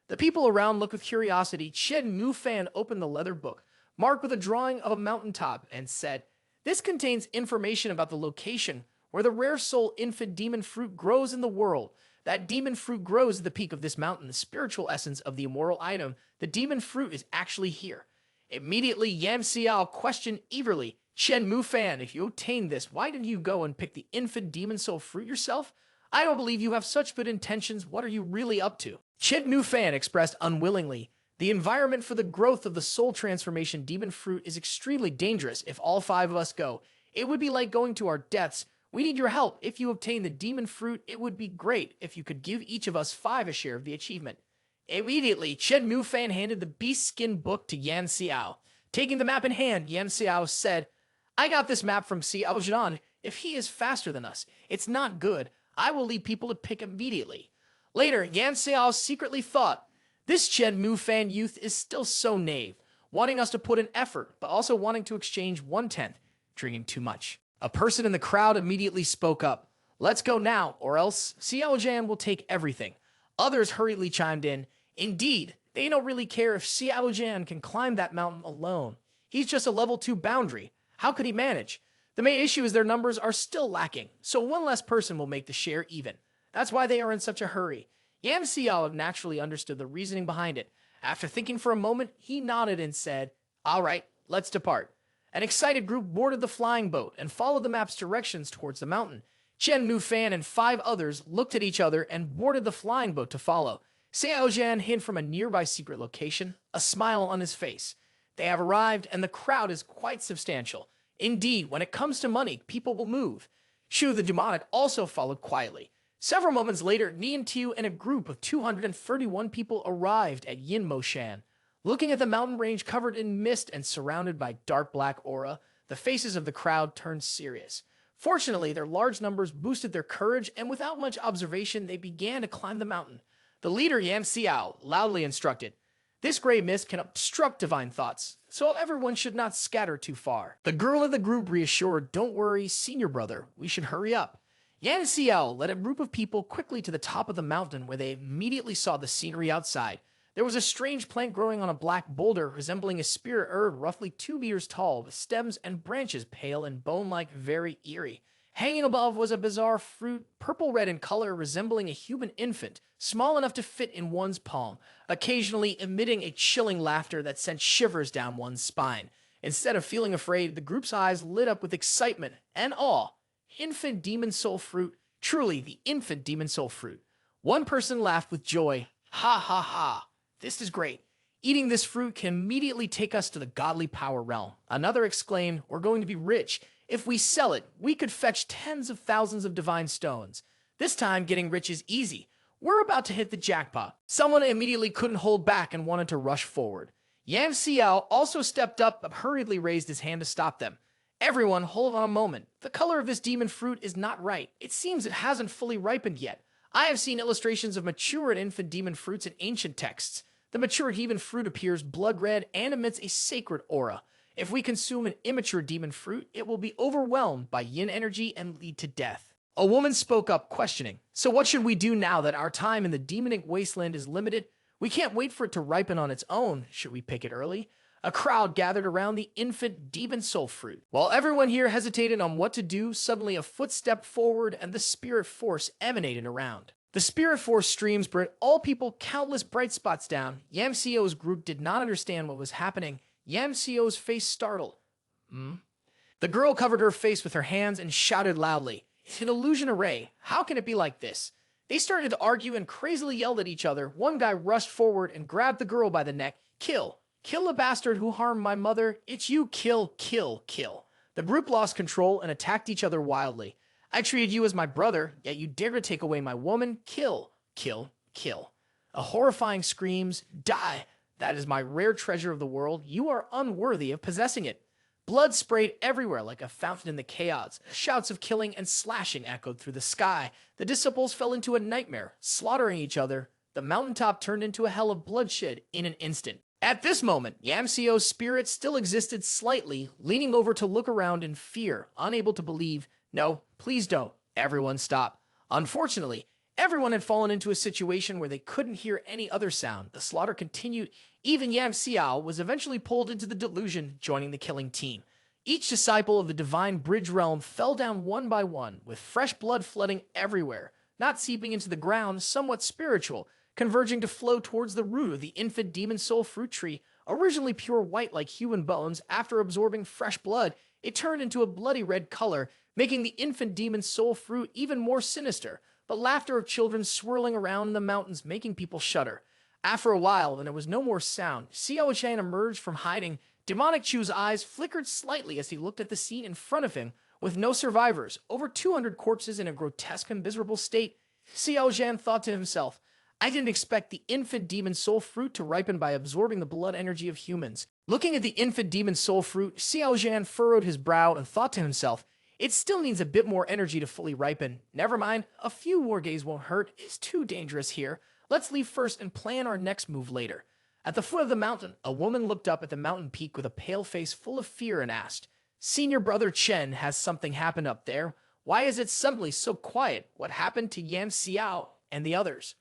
[SPEAKER 1] The people around looked with curiosity. Chen Mufan opened the leather book, marked with a drawing of a mountaintop, and said, This contains information about the location where the rare soul infant demon fruit grows in the world. That demon fruit grows at the peak of this mountain, the spiritual essence of the immoral item. The demon fruit is actually here. Immediately, Yan Xiao questioned eagerly, Chen Mu Fan, if you obtained this, why didn't you go and pick the infant demon soul fruit yourself? I don't believe you have such good intentions. What are you really up to? Chen Mu Fan expressed unwillingly, the environment for the growth of the soul transformation demon fruit is extremely dangerous if all 5 of us go. It would be like going to our deaths. We need your help. If you obtain the demon fruit, it would be great if you could give each of us 5 a share of the achievement. Immediately, Chen Mu Fan handed the beast skin book to Yan Xiao. Taking the map in hand, Yan Xiao said, I got this map from Xiao Zhan. If he is faster than us, it's not good. I will lead people to pick immediately. Later, Yan Xiao secretly thought, this Chen Mu Fan youth is still so naive, wanting us to put in effort, but also wanting to exchange 1/10, drinking too much. A person in the crowd immediately spoke up. Let's go now, or else Xiao Zhan will take everything. Others hurriedly chimed in. Indeed, they don't really care if Xiao Zhan can climb that mountain alone. He's just a level 2 boundary. How could he manage? The main issue is their numbers are still lacking, so one less person will make the share even. That's why they are in such a hurry. Yan Xiao naturally understood the reasoning behind it. After thinking for a moment, he nodded and said, all right, let's depart. An excited group boarded the flying boat and followed the map's directions towards the mountain. Chen Mu Fan and 5 others looked at each other and boarded the flying boat to follow. Xiao Zhan hid from a nearby secret location, a smile on his face. They have arrived, and the crowd is quite substantial. Indeed, when it comes to money, people will move. Chu The Demonic also followed quietly. Several moments later, Nian Tiu and a group of 231 people arrived at Yin Moshan. Looking at the mountain range covered in mist and surrounded by dark black aura, the faces of the crowd turned serious. Fortunately, their large numbers boosted their courage, and without much observation, they began to climb the mountain. The leader, Yan Xiao, loudly instructed, this gray mist can obstruct divine thoughts, so everyone should not scatter too far. The girl in the group reassured, don't worry, senior brother, we should hurry up. Yan Xiao led a group of people quickly to the top of the mountain where they immediately saw the scenery outside. There was a strange plant growing on a black boulder resembling a spirit herb roughly 2 meters tall with stems and branches pale and bone-like, very eerie. Hanging above was a bizarre fruit, purple-red in color, resembling a human infant, small enough to fit in one's palm, occasionally emitting a chilling laughter that sent shivers down one's spine. Instead of feeling afraid, the group's eyes lit up with excitement and awe. Infant demon soul fruit, truly the infant demon soul fruit. One person laughed with joy. Ha ha ha, this is great. Eating this fruit can immediately take us to the godly power realm. Another exclaimed, we're going to be rich. If we sell it, we could fetch tens of thousands of divine stones. This time, getting rich is easy. We're about to hit the jackpot. Someone immediately couldn't hold back and wanted to rush forward. Yan Xiao also stepped up but hurriedly raised his hand to stop them. Everyone, hold on a moment. The color of this demon fruit is not right. It seems it hasn't fully ripened yet. I have seen illustrations of mature and infant demon fruits in ancient texts. The mature demon fruit appears blood red and emits a sacred aura. If we consume an immature demon fruit, it will be overwhelmed by yin energy and lead to death. A woman spoke up, questioning, so what should we do now that our time in the demonic wasteland is limited? We can't wait for it to ripen on its own. Should we pick it early? A crowd gathered around the infant demon soul fruit. While everyone here hesitated on what to do, suddenly a foot stepped forward and the spirit force emanated around. The spirit force streams brought all people countless bright spots down. Yan Xiao's group did not understand what was happening. Yan Xiao's face startled. The girl covered her face with her hands and shouted loudly, it's an illusion array. How can it be like this? They started to argue and crazily yelled at each other. One guy rushed forward and grabbed the girl by the neck. Kill. Kill the bastard who harmed my mother. It's you. Kill, kill, kill. The group lost control and attacked each other wildly. I treated you as my brother, yet you dare to take away my woman. Kill, kill, kill. A horrifying screams, die. That is my rare treasure of the world. You are unworthy of possessing it. Blood sprayed everywhere like a fountain in the chaos. Shouts of killing and slashing echoed through the sky. The disciples fell into a nightmare, slaughtering each other. The mountaintop turned into a hell of bloodshed in an instant. At this moment, Yan Xiao's spirit still existed slightly, leaning over to look around in fear, unable to believe. No, please don't. Everyone stop. Unfortunately, everyone had fallen into a situation where they couldn't hear any other sound. The slaughter continued. Even Yan Xiao was eventually pulled into the delusion, joining the killing team. Each disciple of the divine bridge realm fell down one by one, with fresh blood flooding everywhere, not seeping into the ground, somewhat spiritual, converging to flow towards the root of the infant demon soul fruit tree. Originally pure white like human bones, after absorbing fresh blood, it turned into a bloody red color, making the infant demon soul fruit even more sinister, the laughter of children swirling around in the mountains making people shudder. After a while, when there was no more sound, Xiao Zhan emerged from hiding. Demonic Chu's eyes flickered slightly as he looked at the scene in front of him. With no survivors, over 200 corpses in a grotesque and miserable state, Xiao Zhan thought to himself, I didn't expect the infant demon soul fruit to ripen by absorbing the blood energy of humans. Looking at the infant demon soul fruit, Xiao Zhan furrowed his brow and thought to himself, it still needs a bit more energy to fully ripen. Never mind, a few war gays won't hurt. It's too dangerous here. Let's leave first and plan our next move later. At the foot of the mountain, a woman looked up at the mountain peak with a pale face full of fear and asked, Senior Brother Chen, has something happened up there? Why is it suddenly so quiet? What happened to Yan Xiao and the others?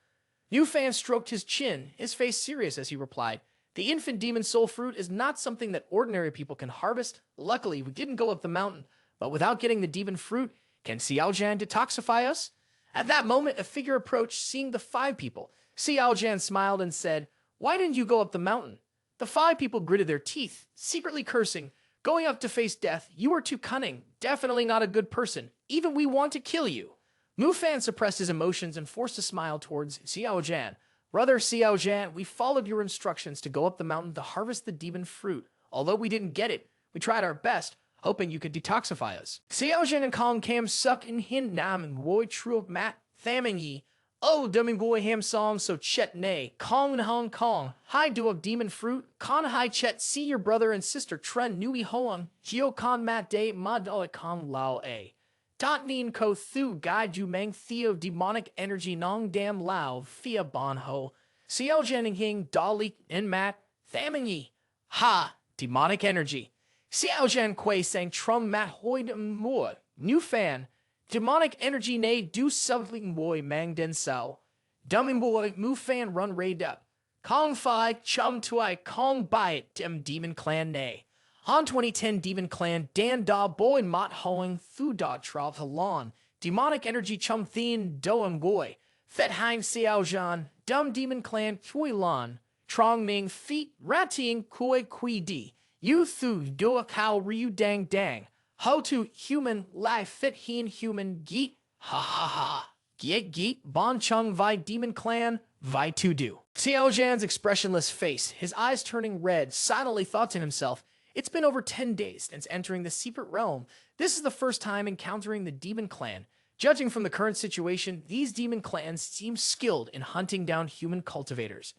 [SPEAKER 1] Yu Fan stroked his chin, his face serious as he replied, The infant demon soul fruit is not something that ordinary people can harvest. Luckily, we didn't go up the mountain, but without getting the demon fruit, can Xiao Zhan detoxify us? At that moment, a figure approached, seeing the 5 people. Xiao Zhan smiled and said, Why didn't you go up the mountain? The 5 people gritted their teeth, secretly cursing, Going up to face death, you are too cunning, definitely not a good person. Even we want to kill you. Mu Fan suppressed his emotions and forced a smile towards Xiao Zhan. Brother Xiao Zhan, we followed your instructions to go up the mountain to harvest the demon fruit. Although we didn't get it, we tried our best, hoping you could detoxify us. Xiao Zhan and Kong Cam suck in Hin Nam and Woi Truop Mat Thaming Yi. Oh, Dummy Boy Ham Song so Chet Nay, Kong Hong Kong, Hi Duok Demon Fruit, Con Hai Chet, see your brother and sister Tren Nui Hoang, Hio Con Mat Day, Ma Doi Con Lao A. Dot Nien Ko Thu, Gai Ju Meng Theo, Demonic Energy Nong Dam Lao, Fia Bon Ho, Xiao Zhen Hing, Dolly, and Mat, Thaming Yi. Ha, Demonic Energy. Xiao Zhen Kui sang Trum Mat Hoi Mua, New Fan, Demonic Energy Nay Do Something Boy Mang Den Sao, Dumming Boy Mu Fan Run Raid Up, Kong Phi Chum Tuai Kong Bai Dem Demon Clan Nay, Han 2010 Demon Clan Dan Da Boy Mot Hoing Thu Da Trav Halon, Demonic Energy Chum Thien Doem Boy, Fet Hein Xiao Zhan, Dumb Demon Clan Kui Lan, Trong Ming Feet Rating Kui Kui Di, Yu Thu Dua Kao Ryu Dang Dang, How to Human Life Fit Heen Human Geet Ha Ha Ha Giet Geet Bon Chung Vi Demon Clan Vi Tu Do. Xiao Zhan's expressionless face, his eyes turning red, silently thought to himself, it's been over 10 days since entering the secret realm. This is the first time encountering the demon clan. Judging from the current situation, these demon clans seem skilled in hunting down human cultivators.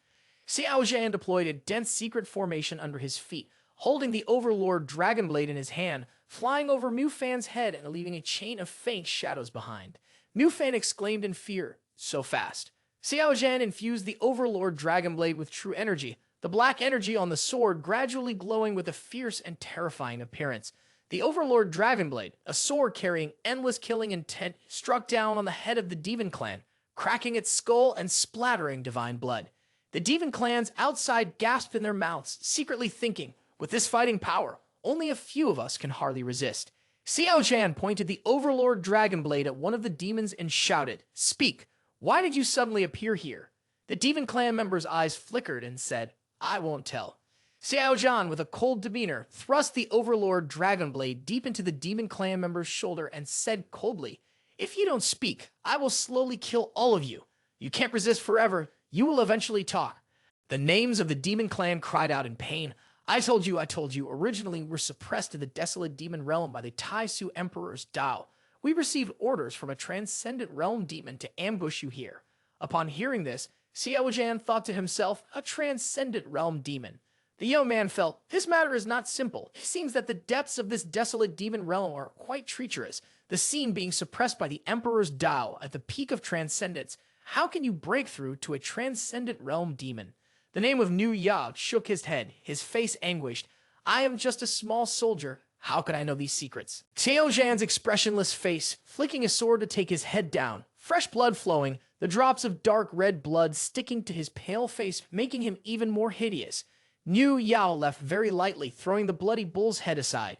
[SPEAKER 1] Xiao Zhan deployed a dense secret formation under his feet, holding the Overlord Dragonblade in his hand, flying over Mu Fan's head and leaving a chain of faint shadows behind. Mu Fan exclaimed in fear, so fast. Xiao Zhan infused the Overlord Dragonblade with true energy, the black energy on the sword gradually glowing with a fierce and terrifying appearance. The Overlord Dragonblade, a sword carrying endless killing intent, struck down on the head of the demon clan, cracking its skull and splattering divine blood. The demon clans outside gasped in their mouths, secretly thinking, with this fighting power, only a few of us can hardly resist. Xiao Zhan pointed the Overlord Dragonblade at one of the demons and shouted, Speak, why did you suddenly appear here? The demon clan member's eyes flickered and said, I won't tell. Xiao Zhan, with a cold demeanor, thrust the Overlord Dragonblade deep into the demon clan member's shoulder and said coldly, If you don't speak, I will slowly kill all of you. You can't resist forever. You will eventually talk. The names of the demon clan cried out in pain. I told you, originally were suppressed in the desolate demon realm by the Tai Su Emperor's Dao. We received orders from a transcendent realm demon to ambush you here. Upon hearing this, Xiao Zhan thought to himself, a transcendent realm demon. The young man felt, this matter is not simple. It seems that the depths of this desolate demon realm are quite treacherous, the scene being suppressed by the Emperor's Dao at the peak of transcendence. How can you break through to a transcendent realm demon? The name of Nu Yao shook his head, his face anguished. I am just a small soldier. How could I know these secrets? Xiao Zhan's expressionless face, flicking his sword to take his head down, fresh blood flowing, the drops of dark red blood sticking to his pale face, making him even more hideous. Nu Yao left very lightly, throwing the bloody bull's head aside.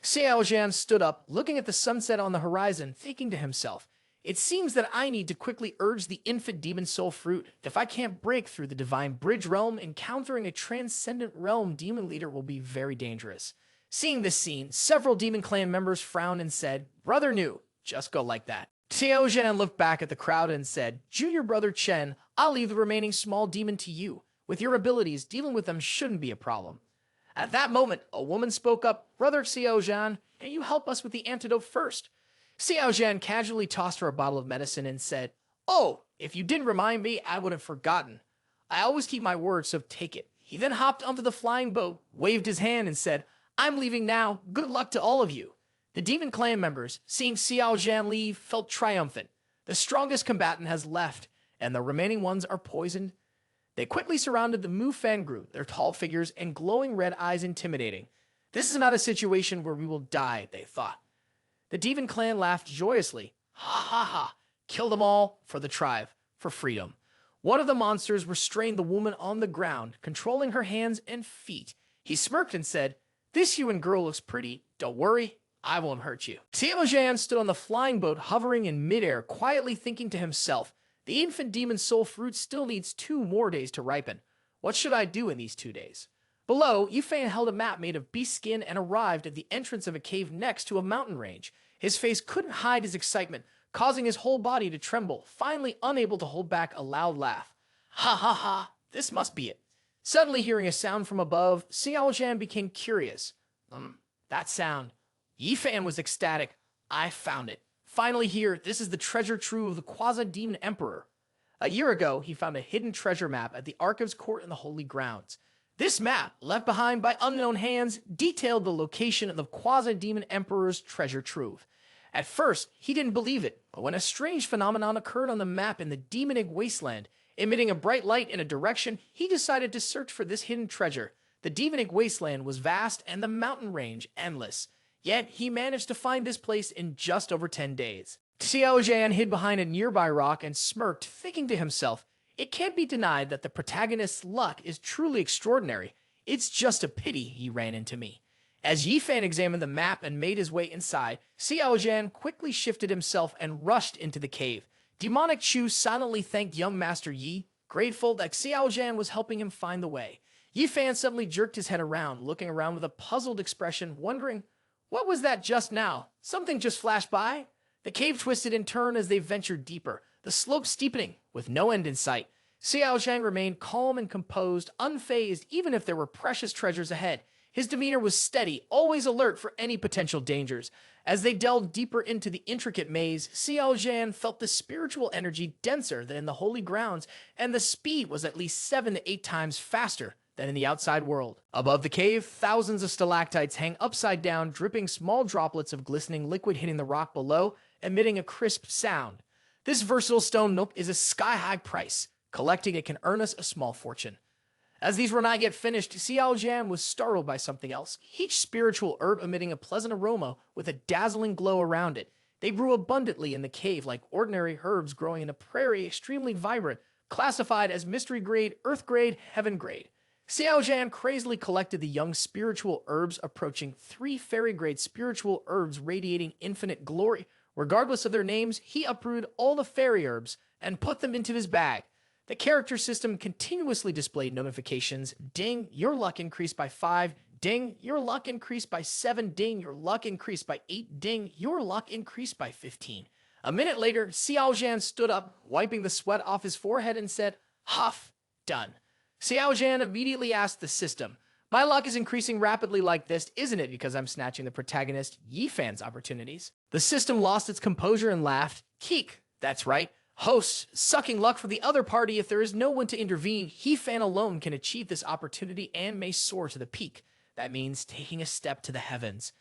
[SPEAKER 1] Xiao Zhan stood up, looking at the sunset on the horizon, thinking to himself, it seems that I need to quickly urge the infant demon soul fruit. If I can't break through the divine bridge realm, encountering a transcendent realm demon leader will be very dangerous. Seeing this scene, several demon clan members frowned and said, Brother New, just go like that. Xiao Zhan looked back at the crowd and said, Junior brother Chen, I'll leave the remaining small demon to you. With your abilities, dealing with them shouldn't be a problem. At that moment, a woman spoke up, Brother Xiao Zhan, can you help us with the antidote first? Xiao Zhan casually tossed her a bottle of medicine and said, Oh, if you didn't remind me, I would have forgotten. I always keep my word, so take it. He then hopped onto the flying boat, waved his hand, and said, I'm leaving now. Good luck to all of you. The demon clan members, seeing Xiao Zhan leave, felt triumphant. The strongest combatant has left, and the remaining ones are poisoned. They quickly surrounded the Mu Fan group, their tall figures and glowing red eyes intimidating. This is not a situation where we will die, they thought. The demon clan laughed joyously. Ha ha ha! Kill them all for the tribe, for freedom. One of the monsters restrained the woman on the ground, controlling her hands and feet. He smirked and said, This human girl looks pretty. Don't worry, I won't hurt you. Xiao Zhan stood on the flying boat, hovering in midair, quietly thinking to himself, the infant demon soul fruit still needs 2 more days to ripen. What should I do in these 2 days? Below, Yun He Feng held a map made of beast skin and arrived at the entrance of a cave next to a mountain range. His face couldn't hide his excitement, causing his whole body to tremble, finally unable to hold back a loud laugh. Ha ha ha, this must be it. Suddenly hearing a sound from above, Xiao Zhan became curious. That sound. Yun He Feng was ecstatic. I found it. Finally here, this is the treasure trove of the quasi-demon emperor. A year ago, he found a hidden treasure map at the Archives Court in the Holy Grounds. This map, left behind by unknown hands, detailed the location of the quasi-demon emperor's treasure trove. At first, he didn't believe it, but when a strange phenomenon occurred on the map in the demonic wasteland, emitting a bright light in a direction, he decided to search for this hidden treasure. The demonic wasteland was vast and the mountain range endless. Yet, he managed to find this place in just over 10 days. Xiao Zhan hid behind a nearby rock and smirked, thinking to himself, it can't be denied that the protagonist's luck is truly extraordinary. It's just a pity he ran into me. As Yun He Feng examined the map and made his way inside, Xiao Zhan quickly shifted himself and rushed into the cave. Demonic Chu silently thanked young Master Yi, grateful that Xiao Zhan was helping him find the way. Yun He Feng suddenly jerked his head around, looking around with a puzzled expression, wondering, what was that just now? Something just flashed by? The cave twisted and turned as they ventured deeper, the slope steepening, with no end in sight. Xiao Zhan remained calm and composed, unfazed even if there were precious treasures ahead. His demeanor was steady, always alert for any potential dangers. As they delved deeper into the intricate maze, Xiao Zhan felt the spiritual energy denser than in the holy grounds, and the speed was at least 7 to 8 times faster than in the outside world. Above the cave, thousands of stalactites hang upside down, dripping small droplets of glistening liquid hitting the rock below, emitting a crisp sound. This versatile stone nook is a sky-high price. Collecting it can earn us a small fortune. As these were not yet finished, Xiao Zhan was startled by something else, each spiritual herb emitting a pleasant aroma with a dazzling glow around it. They grew abundantly in the cave like ordinary herbs growing in a prairie, extremely vibrant, classified as mystery grade, earth grade, heaven grade. Xiao Zhan crazily collected the young spiritual herbs, approaching 3 fairy grade spiritual herbs radiating infinite glory. Regardless of their names, he uprooted all the fairy herbs and put them into his bag. The character system continuously displayed notifications. Ding, your luck increased by 5. Ding, your luck increased by 7. Ding, your luck increased by 8. Ding, your luck increased by 15. A minute later, Xiao Zhan stood up, wiping the sweat off his forehead and said, Huff, done. Xiao Zhan immediately asked the system, my luck is increasing rapidly like this, isn't it because I'm snatching the protagonist Yi Feng's opportunities? The system lost its composure and laughed. Keek, that's right. Hosts, sucking luck from the other party if there is no one to intervene. He Feng alone can achieve this opportunity and may soar to the peak. That means taking a step to the heavens.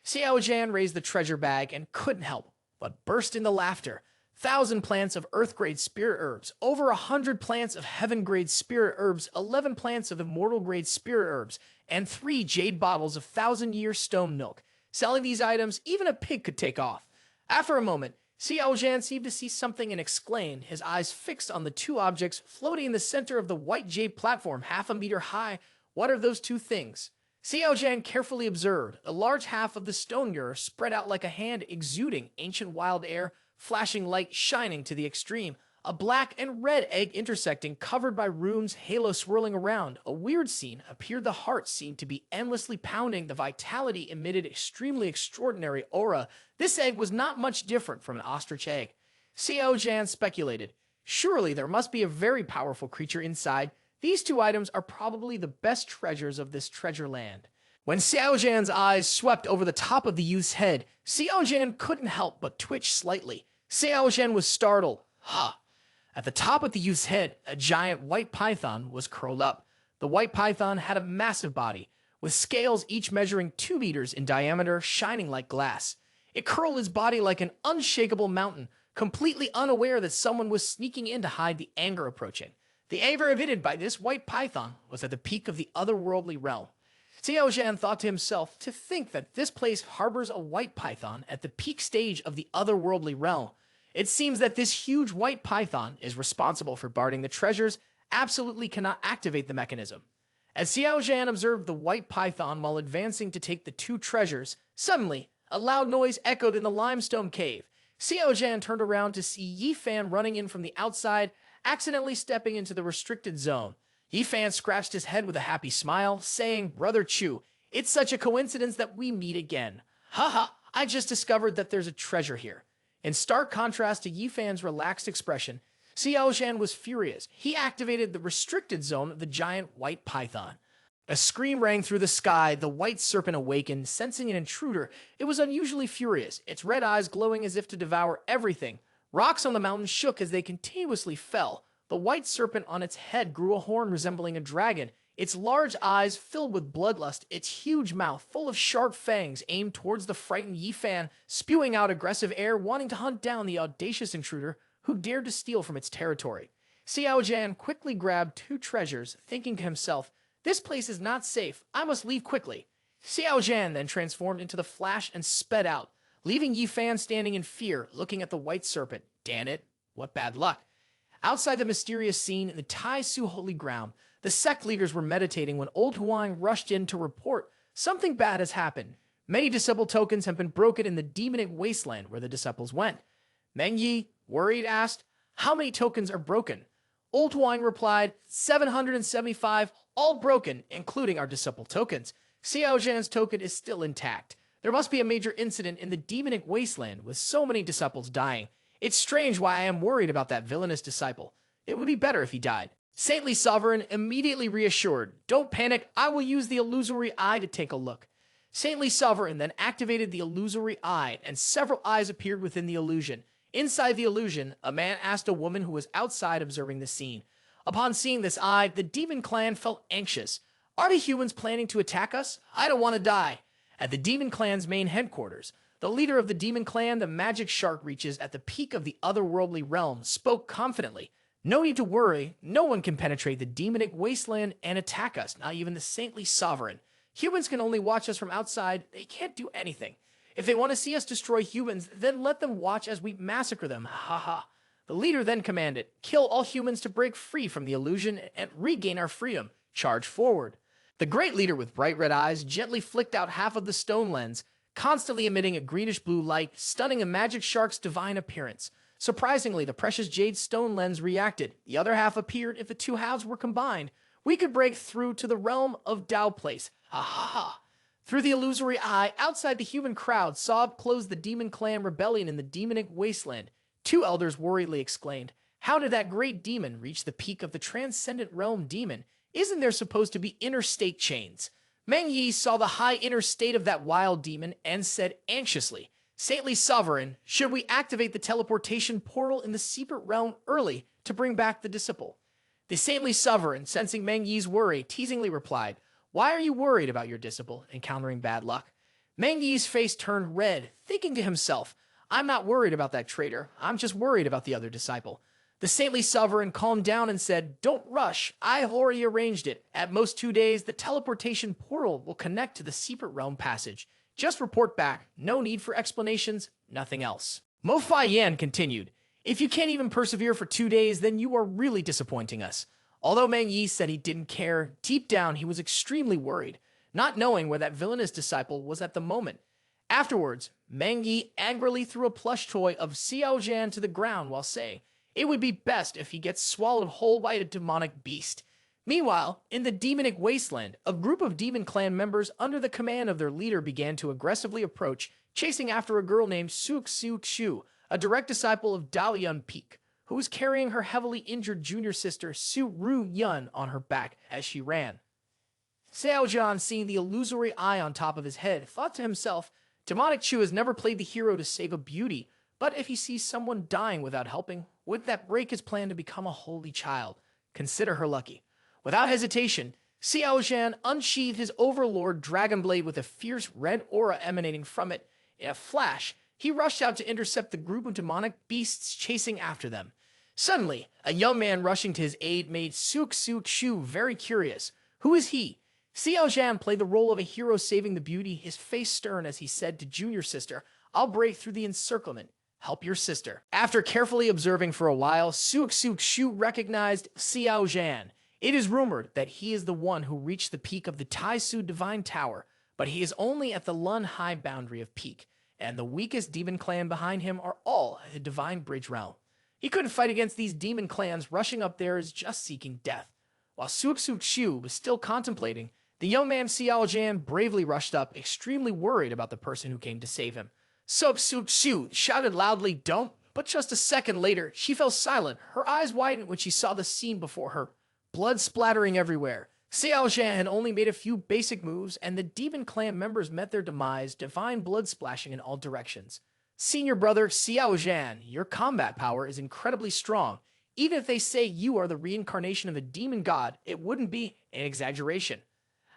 [SPEAKER 1] Xiao Zhan raised the treasure bag and couldn't help but burst into laughter. 1,000 plants of earth-grade spirit herbs, over 100 plants of heaven-grade spirit herbs, 11 plants of immortal-grade spirit herbs, and 3 jade bottles of 1,000-year stone milk. Selling these items, even a pig could take off. After a moment, Xiao Zhan seemed to see something and exclaimed, his eyes fixed on the 2 objects floating in the center of the white jade platform, half a meter high. What are those 2 things? Xiao Zhan carefully observed. A large half of the stone mirror spread out like a hand, exuding ancient wild air, flashing light shining to the extreme. A black and red egg intersecting, covered by runes, halo swirling around. A weird scene appeared. The heart seemed to be endlessly pounding. The vitality emitted extremely extraordinary aura. This egg was not much different from an ostrich egg. Xiao Zhan speculated. Surely there must be a very powerful creature inside. These two items are probably the best treasures of this treasure land. When Xiao Zhan's eyes swept over the top of the youth's head, Xiao Zhan couldn't help but twitch slightly. Xiao Zhan was startled. Ha! At the top of the youth's head, a giant white python was curled up. The white python had a massive body, with scales each measuring 2 meters in diameter, shining like glass. It curled its body like an unshakable mountain, completely unaware that someone was sneaking in to hide the anger approaching. The anger emitted by this white python was at the peak of the otherworldly realm. Xiao Zhan thought to himself, to think that this place harbors a white python at the peak stage of the otherworldly realm. It seems that this huge white python is responsible for guarding the treasures, absolutely cannot activate the mechanism. As Xiao Zhan observed the white python while advancing to take the 2 treasures, suddenly, a loud noise echoed in the limestone cave. Xiao Zhan turned around to see Yi Fan running in from the outside, accidentally stepping into the restricted zone. Yi Fan scratched his head with a happy smile, saying, "Brother Chu, it's such a coincidence that we meet again. Haha, I just discovered that there's a treasure here." In stark contrast to Yi Fan's relaxed expression, Xiao Zhan was furious. He activated the restricted zone of the giant white python. A scream rang through the sky. The white serpent awakened, sensing an intruder. It was unusually furious, its red eyes glowing as if to devour everything. Rocks on the mountain shook as they continuously fell. The white serpent on its head grew a horn resembling a dragon. Its large eyes filled with bloodlust, its huge mouth full of sharp fangs aimed towards the frightened Yi Fan, spewing out aggressive air, wanting to hunt down the audacious intruder who dared to steal from its territory. Xiao Zhan quickly grabbed 2 treasures, thinking to himself, "This place is not safe. I must leave quickly." Xiao Zhan then transformed into the Flash and sped out, leaving Yi Fan standing in fear, looking at the white serpent. Damn it, what bad luck. Outside the mysterious scene in the Tai Su Holy Ground, the sect leaders were meditating when old Huang rushed in to report something bad has happened. Many disciple tokens have been broken in the demonic wasteland where the disciples went. Meng Yi, worried, asked, "How many tokens are broken?" Old Huang replied, 775, all broken, including our disciple tokens. Xiao Zhan's token is still intact. There must be a major incident in the demonic wasteland with so many disciples dying. It's strange why I am worried about that villainous disciple. It would be better if he died. Saintly Sovereign immediately reassured, "Don't panic, I will use the illusory eye to take a look." Saintly Sovereign then activated the illusory eye, and several eyes appeared within the illusion. Inside the illusion, a man asked a woman who was outside observing the scene. Upon seeing this eye, the demon clan felt anxious. "Are the humans planning to attack us? I don't want to die." At the demon clan's main headquarters, the leader of the demon clan, the magic shark reaches at the peak of the otherworldly realm, spoke confidently. "No need to worry. No one can penetrate the demonic wasteland and attack us, not even the saintly sovereign. Humans can only watch us from outside. They can't do anything. If they want to see us destroy humans, then let them watch as we massacre them. Ha ha." The leader then commanded, "Kill all humans to break free from the illusion and regain our freedom. Charge forward." The great leader with bright red eyes gently flicked out half of the stone lens, constantly emitting a greenish-blue light, stunning a magic shark's divine appearance. Surprisingly, the precious jade stone lens reacted. The other half appeared if the 2 halves were combined. We could break through to the realm of Tao Place. Ha ha ha. Through the illusory eye, outside the human crowd saw up close the demon clan rebellion in the demonic wasteland. 2 elders worriedly exclaimed, "How did that great demon reach the peak of the transcendent realm demon? Isn't there supposed to be interstate chains?" Meng Yi saw the high inner state of that wild demon and said anxiously, "Saintly Sovereign, should we activate the teleportation portal in the secret realm early to bring back the disciple?" The Saintly Sovereign, sensing Meng Yi's worry, teasingly replied, "Why are you worried about your disciple encountering bad luck?" Meng Yi's face turned red, thinking to himself, "I'm not worried about that traitor. I'm just worried about the other disciple." The Saintly Sovereign calmed down and said, "Don't rush. I have already arranged it. At most 2 days, the teleportation portal will connect to the secret realm passage. Just report back. No need for explanations. Nothing else." Mo Fai Yan continued, "If you can't even persevere for 2 days, then you are really disappointing us." Although Meng Yi said he didn't care, deep down he was extremely worried. not knowing where that villainous disciple was at the moment. Afterwards, Mangi angrily threw a plush toy of Xiao Zhan to the ground while saying, "It would be best if he gets swallowed whole by a demonic beast." Meanwhile, in the demonic wasteland, a group of demon clan members under the command of their leader began to aggressively approach, chasing after a girl named Chu Xiao Zhan, a direct disciple of Dao Yun Peak, who was carrying her heavily injured junior sister Su Ru Yun on her back as she ran. Xiao Zhan, seeing the illusory eye on top of his head, thought to himself, Demonic Chu has never played the hero to save a beauty, but if he sees someone dying without helping, would that break his plan to become a holy child? Consider her lucky. Without hesitation, Xiao Zhan unsheathed his overlord dragon blade with a fierce red aura emanating from it. In a flash, he rushed out to intercept the group of demonic beasts chasing after them. Suddenly, a young man rushing to his aid made Su Xiao very curious. Who is he? Xiao Zhan played the role of a hero saving the beauty, his face stern as he said to junior sister, "I'll break through the encirclement. Help your sister." After carefully observing for a while, Su Xiao recognized Xiao Zhan. It is rumored that he is the one who reached the peak of the Tai Su Divine Tower, but he is only at the Lun High boundary of peak, and the weakest demon clan behind him are all at the Divine Bridge realm. He couldn't fight against these demon clans rushing up there as just seeking death. While Su Xiao was still contemplating, the young man Xiao Zhan bravely rushed up, extremely worried about the person who came to save him. Su Xiao shouted loudly, "Don't!" But just a second later, she fell silent. Her eyes widened when she saw the scene before her. Blood splattering everywhere. Xiao Zhan had only made a few basic moves, and the demon clan members met their demise, divine blood splashing in all directions. Senior brother Xiao Zhan, your combat power is incredibly strong. Even if they say you are the reincarnation of a demon god, it wouldn't be an exaggeration.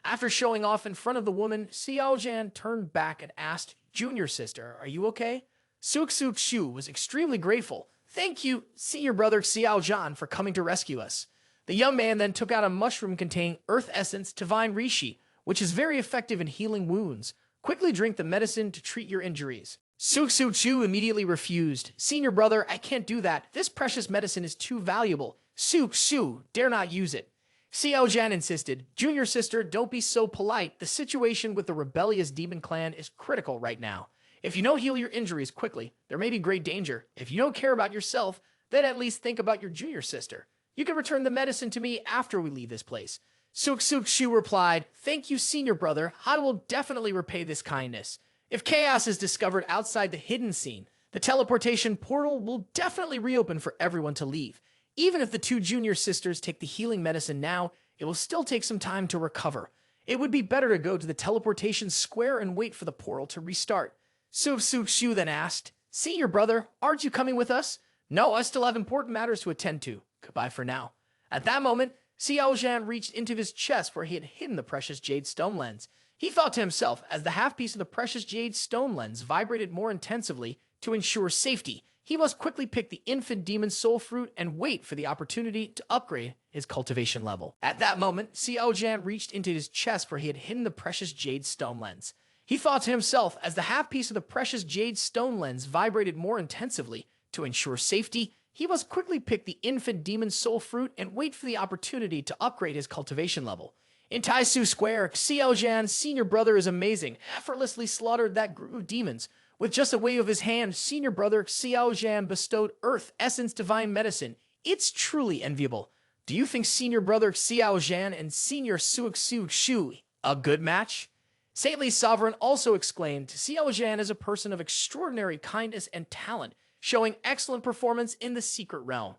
[SPEAKER 1] After showing off in front of the woman, Xiao Zhan turned back and asked, "Junior sister, are you okay?" Su Xiao was extremely grateful. "Thank you, senior brother Xiao Zhan, for coming to rescue us." The young man then took out a mushroom containing earth essence divine rishi, which is very effective in healing wounds. Quickly drink the medicine to treat your injuries. Su Xiao immediately refused. "Senior brother, I can't do that. This precious medicine is too valuable. Su Xiao, dare not use it." Xiao Zhan insisted, "Junior sister, don't be so polite. The situation with the rebellious demon clan is critical right now. If you don't heal your injuries quickly, there may be great danger. If you don't care about yourself, then at least think about your junior sister. You can return the medicine to me after we leave this place." Su Xiao replied, "Thank you, senior brother. I will definitely repay this kindness. If chaos is discovered outside the hidden scene, the teleportation portal will definitely reopen for everyone to leave. Even if the two junior sisters take the healing medicine now, it will still take some time to recover. It would be better to go to the teleportation square and wait for the portal to restart." Su Xiao then asked, "Senior brother, aren't you coming with us?" "No, I still have important matters to attend to. Goodbye for now." At that moment, Xiao Zhan reached into his chest where he had hidden the precious jade stone lens. He thought to himself, as the half-piece of the precious jade stone lens vibrated more intensively to ensure safety, he must quickly pick the infant demon soul fruit and wait for the opportunity to upgrade his cultivation level. At that moment, Xiao Zhan reached into his chest where he had hidden the precious jade stone lens. He thought to himself, as the half-piece of the precious jade stone lens vibrated more intensively to ensure safety, he must quickly pick the infant demon soul fruit and wait for the opportunity to upgrade his cultivation level. In Tai Su Square, Xiao Zhan's senior brother is amazing, effortlessly slaughtered that group of demons. With just a wave of his hand, senior brother Xiao Zhan bestowed Earth Essence Divine Medicine. It's truly enviable. Do you think senior brother Xiao Zhan and senior Su Xiao a good match? Saintly Sovereign also exclaimed, "Xiao Zhan is a person of extraordinary kindness and talent, showing excellent performance in the secret realm."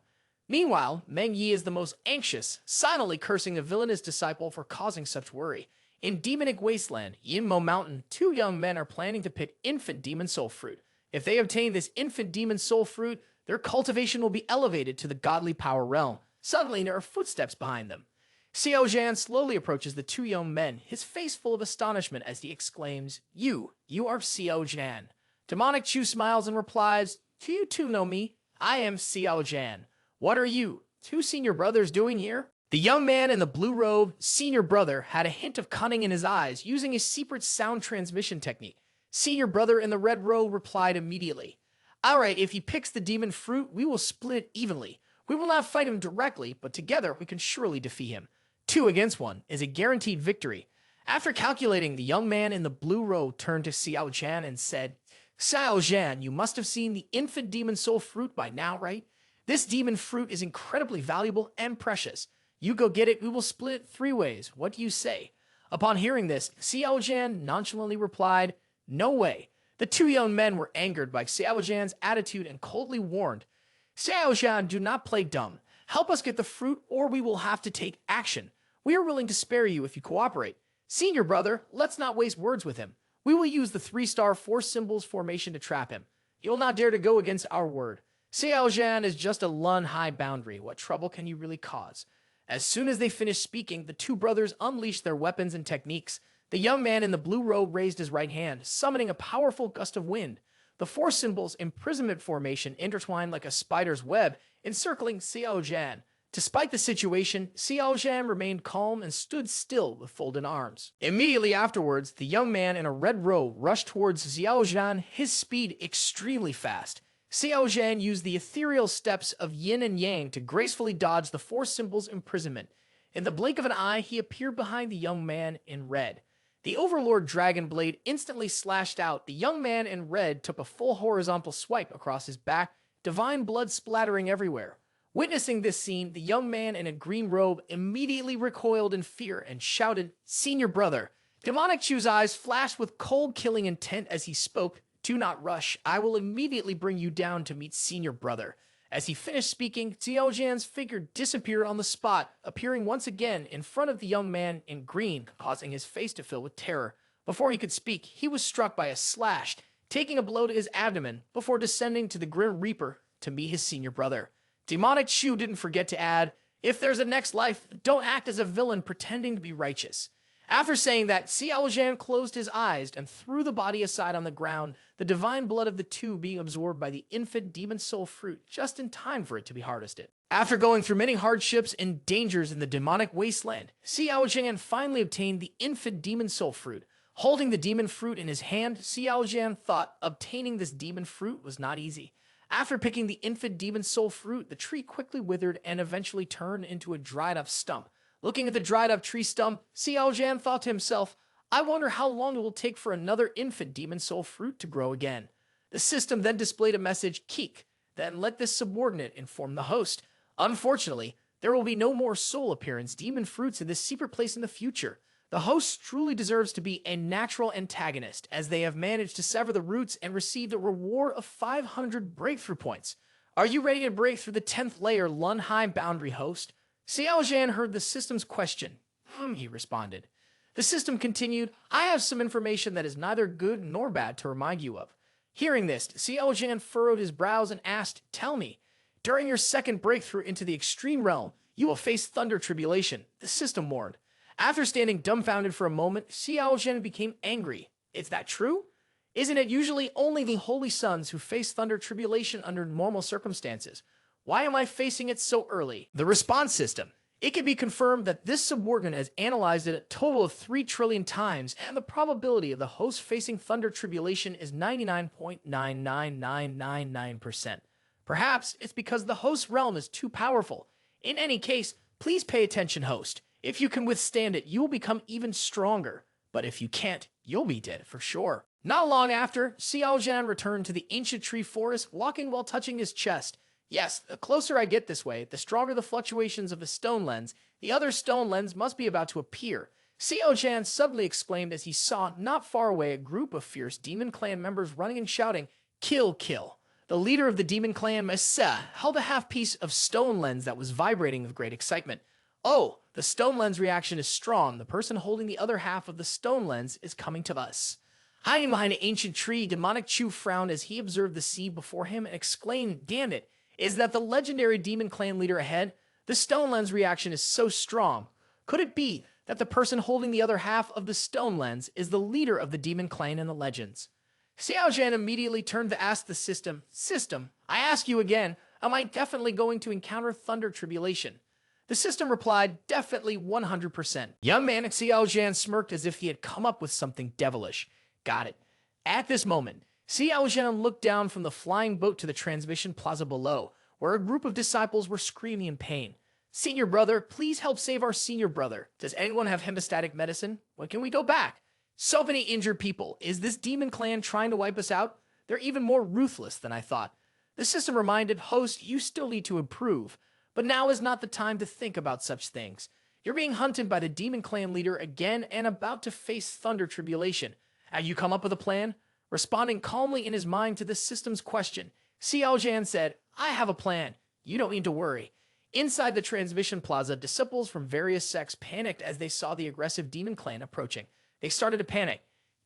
[SPEAKER 1] Meanwhile, Meng Yi is the most anxious, silently cursing the villainous disciple for causing such worry. In demonic wasteland, Yinmo Mountain, two young men are planning to pick infant demon soul fruit. If they obtain this infant demon soul fruit, their cultivation will be elevated to the godly power realm. Suddenly, there are footsteps behind them. Xiao Zhan slowly approaches the two young men, his face full of astonishment as he exclaims, You are Xiao Zhan." Demonic Chu smiles and replies, "Do you two know me? I am Xiao Zhan. What are you, two senior brothers, doing here?" The young man in the blue robe, senior brother, had a hint of cunning in his eyes, using his secret sound transmission technique. Senior brother in the red robe replied immediately, "All right, if he picks the demon fruit, we will split it evenly. We will not fight him directly, but together we can surely defeat him. 2 against 1 is a guaranteed victory." After calculating, the young man in the blue robe turned to Xiao Zhan and said, Xiao Zhan, you must have seen the infant demon soul fruit by now, right? This demon fruit is incredibly valuable and precious. You go get it, we will split it 3 ways. What do you say? Upon hearing this, Xiao Zhan nonchalantly replied, No way. The 2 young men were angered by Xiao Zhan's attitude and coldly warned, Xiao Zhan, do not play dumb. Help us get the fruit or we will have to take action. We are willing to spare you if you cooperate. Senior brother, let's not waste words with him. We will use the 3-star 4 symbols formation to trap him. He will not dare to go against our word. Xiao Zhan is just a Lun high boundary. What trouble can you really cause? As soon as they finished speaking, the 2 brothers unleashed their weapons and techniques. The young man in the blue robe raised his right hand, summoning a powerful gust of wind. The 4 symbols imprisonment formation intertwined like a spider's web, encircling Xiao Zhan. Despite the situation, Xiao Zhan remained calm and stood still with folded arms. Immediately afterwards, the young man in a red robe rushed towards Xiao Zhan, his speed extremely fast. Xiao Zhan used the ethereal steps of yin and yang to gracefully dodge the 4 symbols imprisonment. In the blink of an eye, he appeared behind the young man in red. The Overlord Dragon Blade instantly slashed out. The young man in red took a full horizontal swipe across his back, divine blood splattering everywhere. Witnessing this scene, the young man in a green robe immediately recoiled in fear and shouted, Senior brother. Demonic Chu's eyes flashed with cold killing intent as he spoke, Do not rush. I will immediately bring you down to meet Senior brother. As he finished speaking, Xiao Zhan's figure disappeared on the spot, appearing once again in front of the young man in green, causing his face to fill with terror. Before he could speak, he was struck by a slash, taking a blow to his abdomen before descending to the Grim Reaper to meet his senior brother. Demonic Chu didn't forget to add, If there's a next life, don't act as a villain pretending to be righteous. After saying that, Xiao Zhan closed his eyes and threw the body aside on the ground, the divine blood of the 2 being absorbed by the infant demon soul fruit just in time for it to be harvested. After going through many hardships and dangers in the demonic wasteland, Xiao Zhan finally obtained the infant demon soul fruit. Holding the demon fruit in his hand, Xiao Zhan thought obtaining this demon fruit was not easy. After picking the infant demon soul fruit, the tree quickly withered and eventually turned into a dried-up stump. Looking at the dried-up tree stump, Xiao Zhan thought to himself, I wonder how long it will take for another infant demon soul fruit to grow again. The system then displayed a message, Keek, then let this subordinate inform the host. Unfortunately, there will be no more soul appearance demon fruits in this secret place in the future. The host truly deserves to be a natural antagonist, as they have managed to sever the roots and received a reward of 500 breakthrough points. Are you ready to break through the 10th layer Lun High boundary, host? Xiao Zhan heard the system's question. He responded. The system continued, I have some information that is neither good nor bad to remind you of. Hearing this, Xiao Zhan furrowed his brows and asked, Tell me, during your second breakthrough into the extreme realm, you will face thunder tribulation, the system warned. After standing dumbfounded for a moment, Xiao Zhan became angry. Is that true? Isn't it usually only the holy sons who face thunder tribulation under normal circumstances? Why am I facing it so early? The response system. It can be confirmed that this subordinate has analyzed it a total of 3 trillion times, and the probability of the host facing thunder tribulation is 99.99999%. Perhaps it's because the host's realm is too powerful. In any case, please pay attention, host. If you can withstand it, you will become even stronger. But if you can't, you'll be dead for sure. Not long after, Xiao Zhan returned to the ancient tree forest, walking while touching his chest. Yes, the closer I get this way, the stronger the fluctuations of the stone lens. The other stone lens must be about to appear. Xiao Zhan suddenly exclaimed as he saw, not far away, a group of fierce demon clan members running and shouting, Kill, kill. The leader of the demon clan, Mesa, held a half-piece of stone lens that was vibrating with great excitement. Oh, the stone lens reaction is strong. The person holding the other half of the stone lens is coming to us. Hiding behind an ancient tree, Demonic Chu frowned as he observed the sea before him and exclaimed, Damn it, is that the legendary demon clan leader ahead? The stone lens reaction is so strong. Could it be that the person holding the other half of the stone lens is the leader of the demon clan in the legends? Xiao Zhan immediately turned to ask the system, I ask you again, am I definitely going to encounter thunder tribulation? The system replied, definitely 100%. Young man Xiao Zhan smirked as if he had come up with something devilish. Got it. At this moment, Xiao Zhan looked down from the flying boat to the transmission plaza below, where a group of disciples were screaming in pain. Senior brother, please help save our senior brother. Does anyone have hemostatic medicine? When can we go back? So many injured people. Is this demon clan trying to wipe us out? They're even more ruthless than I thought. The system reminded host, you still need to improve. But now is not the time to think about such things. You're being hunted by the demon clan leader again and about to face thunder tribulation. Have you come up with a plan? Responding calmly in his mind to the system's question, Xiao Zhan said, I have a plan. You don't need to worry. Inside the transmission plaza, disciples from various sects panicked as they saw the aggressive demon clan approaching. They started to panic.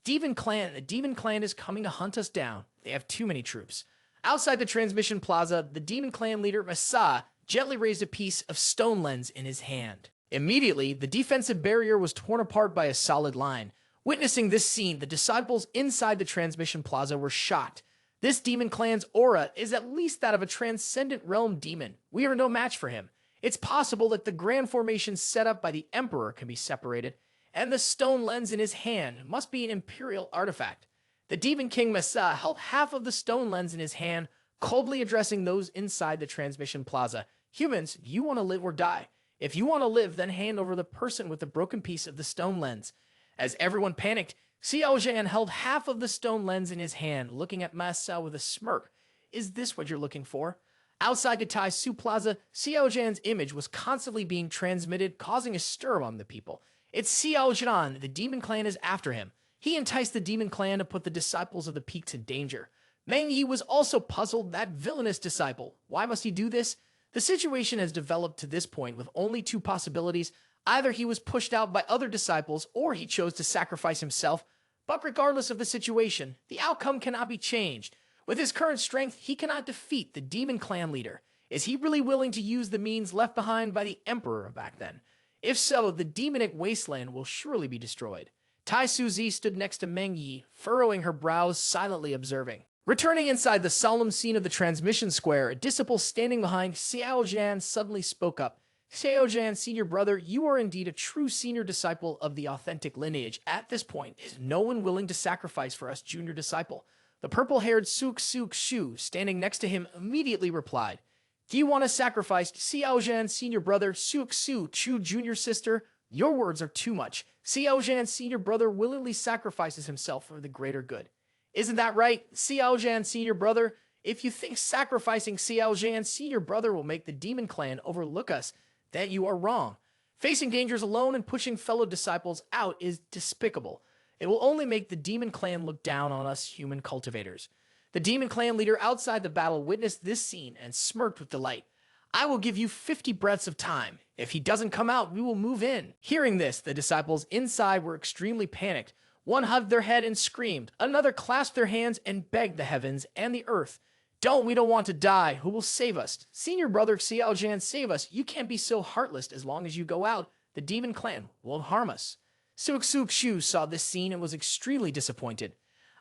[SPEAKER 1] The demon clan is coming to hunt us down. They have too many troops. Outside the transmission plaza, the demon clan leader, Masa, gently raised a piece of stone lens in his hand. Immediately, the defensive barrier was torn apart by a solid line. Witnessing this scene, the disciples inside the transmission plaza were shocked. This demon clan's aura is at least that of a transcendent realm demon. We are no match for him. It's possible that the grand formation set up by the Emperor can be separated, and the stone lens in his hand must be an imperial artifact. The demon king Masa held half of the stone lens in his hand, coldly addressing those inside the transmission plaza. Humans, you want to live or die. If you want to live, then hand over the person with the broken piece of the stone lens. As everyone panicked, Xiao Zhan held half of the stone lens in his hand, looking at Masa with a smirk. Is this what you're looking for? Outside the Tai Su Plaza, Xiao Zhan's image was constantly being transmitted, causing a stir among the people. It's Xiao Zhan, the demon clan is after him. He enticed the demon clan to put the disciples of the peaks in danger. Meng Yi was also puzzled, that villainous disciple. Why must he do this? The situation has developed to this point with only two possibilities. Either he was pushed out by other disciples, or he chose to sacrifice himself. But regardless of the situation, the outcome cannot be changed. With his current strength, he cannot defeat the demon clan leader. Is he really willing to use the means left behind by the Emperor back then? If so, the demonic wasteland will surely be destroyed. Tai Su Zi stood next to Meng Yi, furrowing her brows, silently observing. Returning inside the solemn scene of the transmission square, a disciple standing behind Xiao Zhan suddenly spoke up. Xiao Zhan, senior brother, you are indeed a true senior disciple of the authentic lineage. At this point, is no one willing to sacrifice for us junior disciple? The purple-haired Suk Shu, standing next to him, immediately replied, do you want to sacrifice Xiao Zhan, senior brother, Chu junior sister? Your words are too much. Xiao Zhan, senior brother, willingly sacrifices himself for the greater good. Isn't that right, Xiao Zhan, senior brother? If you think sacrificing Xiao Zhan, senior brother, will make the demon clan overlook us, then you are wrong. Facing dangers alone and pushing fellow disciples out is despicable. It will only make the demon clan look down on us human cultivators. The demon clan leader outside the battle witnessed this scene and smirked with delight. I will give you 50 breaths of time. If he doesn't come out, we will move in. Hearing this, the disciples inside were extremely panicked. One hugged their head and screamed. Another clasped their hands and begged the heavens and the earth. We don't want to die. Who will save us? Senior brother Xiao Zhan, save us. You can't be so heartless. As long as you go out, the demon clan won't harm us. Suk Shu saw this scene and was extremely disappointed.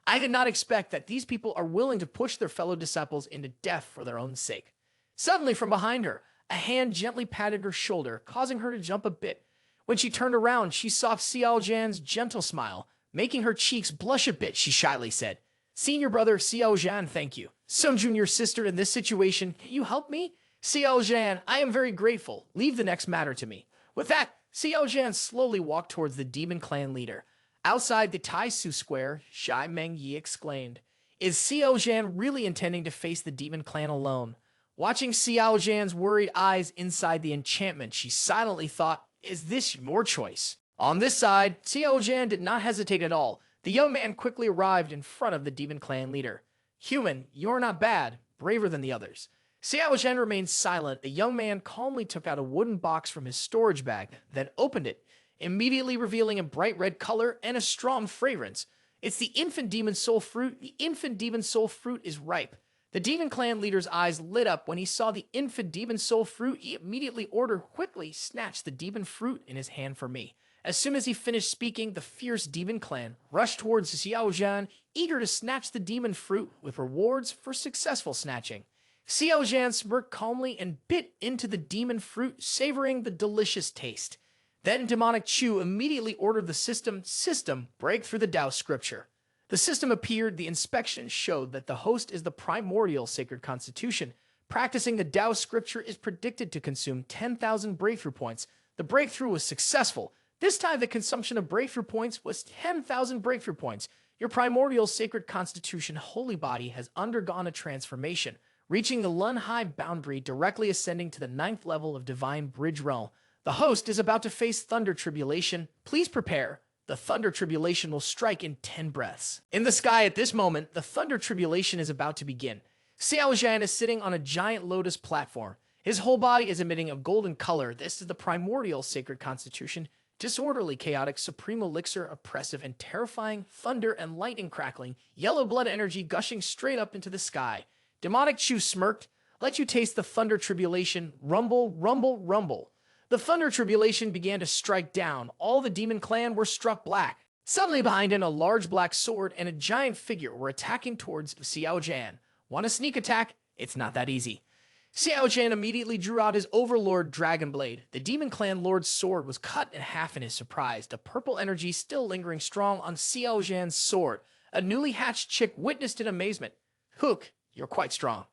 [SPEAKER 1] I did not expect that these people are willing to push their fellow disciples into death for their own sake. Suddenly, from behind her, a hand gently patted her shoulder, causing her to jump a bit. When she turned around, she saw Xiao Zhan's gentle smile. Making her cheeks blush a bit, she shyly said, Senior brother Xiao Zhan, thank you. Some junior sister in this situation, can you help me? Xiao Zhan, I am very grateful. Leave the next matter to me. With that, Xiao Zhan slowly walked towards the demon clan leader. Outside the Tai Su square, Shy Meng Yi exclaimed, is Xiao Zhan really intending to face the demon clan alone? Watching Xiao Zhan's worried eyes inside the enchantment, she silently thought, is this your choice? On this side, Xiao Zhan did not hesitate at all. The young man quickly arrived in front of the demon clan leader. Human, you're not bad, braver than the others. Xiao Zhan remained silent. The young man calmly took out a wooden box from his storage bag, then opened it, immediately revealing a bright red color and a strong fragrance. It's the infant demon soul fruit. The infant demon soul fruit is ripe. The demon clan leader's eyes lit up when he saw the infant demon soul fruit. He immediately ordered, quickly snatch the demon fruit in his hand for me. As soon as he finished speaking, the fierce demon clan rushed towards Xiao Zhan, eager to snatch the demon fruit with rewards for successful snatching. Xiao Zhan smirked calmly and bit into the demon fruit, savoring the delicious taste. Then demonic Chu immediately ordered the system break through the Tao scripture. The system appeared. The inspection showed that the host is the primordial sacred constitution, Practicing the Tao scripture is predicted to consume 10,000 breakthrough points. The breakthrough was successful. This time, the consumption of breakthrough points was 10,000 breakthrough points. Your primordial sacred constitution holy body has undergone a transformation, reaching the Lun High boundary, directly ascending to the 9th level of divine bridge realm. The host is about to face thunder tribulation. Please prepare. The thunder tribulation will strike in 10 breaths. In the sky at this moment, the thunder tribulation is about to begin. Xiao Zhan is sitting on a giant lotus platform. His whole body is emitting a golden color. This is the primordial sacred constitution. Disorderly, chaotic, supreme elixir, oppressive, and terrifying, thunder and lightning crackling, yellow blood energy gushing straight up into the sky. Demonic Chu smirked. Let you taste the thunder tribulation. Rumble, rumble, rumble. The thunder tribulation began to strike down. All the demon clan were struck black. Suddenly behind him, a large black sword and a giant figure were attacking towards Xiao Zhan. Want a sneak attack? It's not that easy. Xiao Zhan immediately drew out his overlord dragon blade. The demon clan lord's sword was cut in half in his surprise, the purple energy still lingering strong on Xiao Zhan's sword. A newly hatched chick witnessed in amazement. Hook, you're quite strong.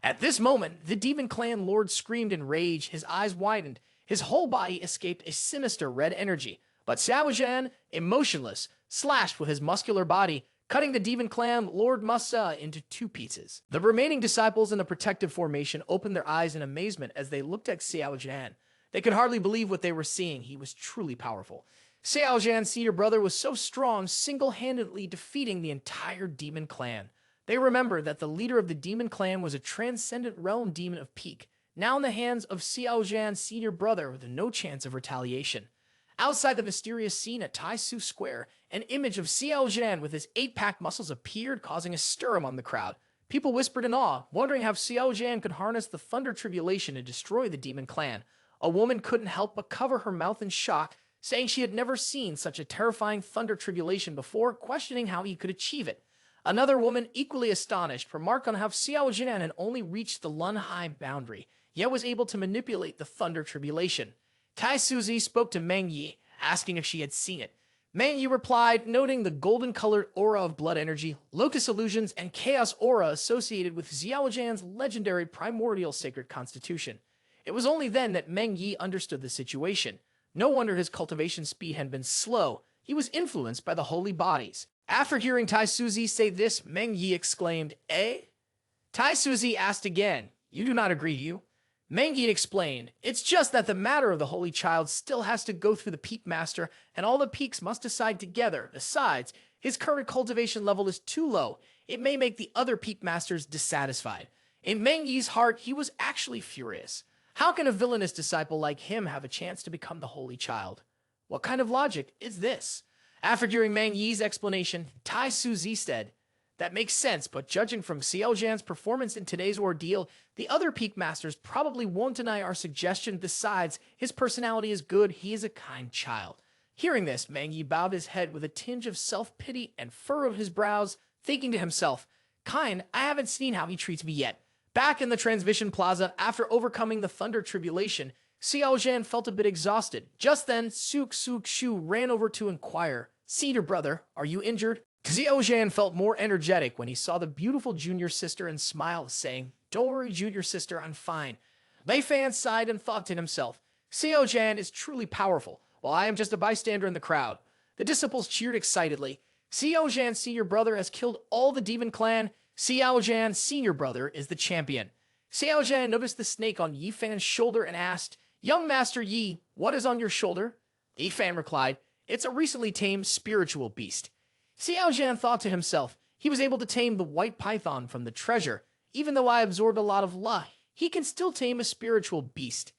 [SPEAKER 1] At this moment, the demon clan lord screamed in rage. His eyes widened. His whole body escaped a sinister red energy. But Xiao Zhan, emotionless, slashed with his muscular body, cutting the demon clan Lord Masa into 2 pieces. The remaining disciples in the protective formation opened their eyes in amazement as they looked at Xiao Zhan. They could hardly believe what they were seeing. He was truly powerful. Xiao Zhan's senior brother was so strong, single-handedly defeating the entire demon clan. They remembered that the leader of the demon clan was a transcendent realm demon of peak, now in the hands of Xiao Zhan's senior brother with no chance of retaliation. Outside the mysterious scene at Tai Su Square, an image of Xiao Zhan with his 8-pack muscles appeared, causing a stir among the crowd. People whispered in awe, wondering how Xiao Zhan could harness the thunder tribulation and destroy the demon clan. A woman couldn't help but cover her mouth in shock, saying she had never seen such a terrifying thunder tribulation before, questioning how he could achieve it. Another woman, equally astonished, remarked on how Xiao Zhan had only reached the Lun High boundary, yet was able to manipulate the thunder tribulation. Tai Suzi spoke to Meng Yi, asking if she had seen it. Meng Yi replied, noting the golden-colored aura of blood energy, locus illusions, and chaos aura associated with Xiao Zhan's legendary primordial sacred constitution. It was only then that Meng Yi understood the situation. No wonder his cultivation speed had been slow. He was influenced by the holy bodies. After hearing Tai Suzi say this, Meng Yi exclaimed, "Eh?" Tai Suzi asked again, "You do not agree, you?" Meng Yi explained, "It's just that the matter of the Holy Child still has to go through the Peak Master, and all the peaks must decide together. Besides, his current cultivation level is too low. It may make the other Peak Masters dissatisfied." In Meng Yi's heart, he was actually furious. How can a villainous disciple like him have a chance to become the Holy Child? What kind of logic is this? After hearing Meng Yi's explanation, Tai Suzi said, "That makes sense, but judging from Xiao Zhan's performance in today's ordeal, the other Peak Masters probably won't deny our suggestion. Besides, his personality is good. He is a kind child." Hearing this, Meng Yi bowed his head with a tinge of self-pity and furrowed his brows, thinking to himself, "Kind, I haven't seen how he treats me yet." Back in the transmission plaza, after overcoming the thunder tribulation, Xiao Zhan felt a bit exhausted. Just then, Suk Shu ran over to inquire, "Senior brother, are you injured?" Xiao Zhan felt more energetic when he saw the beautiful junior sister and smiled, saying, "Don't worry, junior sister, I'm fine." Lei Fan sighed and thought to himself, Xiao Zhan is truly powerful, while I am just a bystander in the crowd. The disciples cheered excitedly. Xiao Zhan's senior brother has killed all the demon clan. Xiao Zhan's senior brother is the champion. Xiao Zhan noticed the snake on Yi Fan's shoulder and asked, "Young Master Yi, what is on your shoulder?" Yi Fan replied, "It's a recently tamed spiritual beast." Xiao Zhan thought to himself, he was able to tame the white python from the treasure. Even though I absorbed a lot of luck, he can still tame a spiritual beast.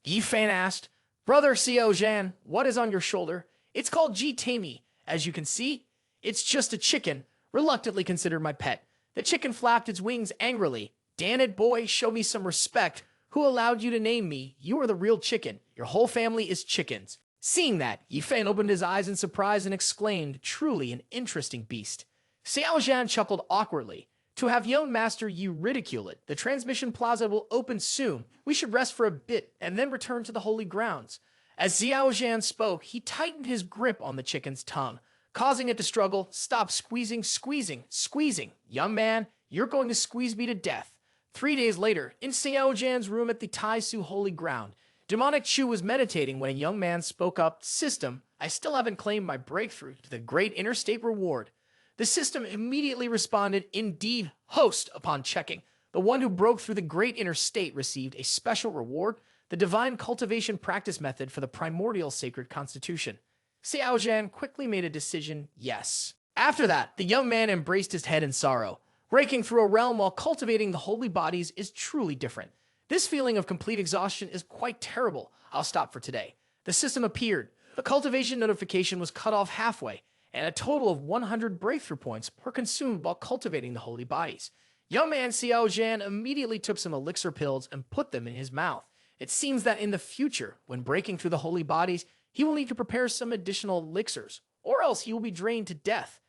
[SPEAKER 1] Yi Fan asked, "Brother Xiao Zhan, what is on your shoulder?" "It's called Ji Tami. As you can see, it's just a chicken, reluctantly considered my pet." The chicken flapped its wings angrily. "Damn it, boy, show me some respect. Who allowed you to name me? You are the real chicken. Your whole family is chickens." Seeing that, Yi Fan opened his eyes in surprise and exclaimed, "Truly an interesting beast." Xiao Zhan chuckled awkwardly. "To have young Master Yi ridicule it, the transmission plaza will open soon. We should rest for a bit and then return to the holy grounds." As Xiao Zhan spoke, he tightened his grip on the chicken's tongue, causing it to struggle. "Stop squeezing, squeezing, squeezing. Young man, you're going to squeeze me to death." 3 days later, in Xiao Zhan's room at the Tai Su Holy Ground, demonic Chu was meditating when a young man spoke up, "System, I still haven't claimed my breakthrough to the great interstate reward." The system immediately responded, "Indeed, host," upon checking. The one who broke through the great interstate received a special reward, the divine cultivation practice method for the primordial sacred constitution. Xiao Zhan quickly made a decision, yes. After that, the young man embraced his head in sorrow. Breaking through a realm while cultivating the holy bodies is truly different. This feeling of complete exhaustion is quite terrible. I'll stop for today. The system appeared. The cultivation notification was cut off halfway, and a total of 100 breakthrough points were consumed while cultivating the holy bodies. Young man Xiao Zhan immediately took some elixir pills and put them in his mouth. It seems that in the future, when breaking through the holy bodies, he will need to prepare some additional elixirs, or else he will be drained to death.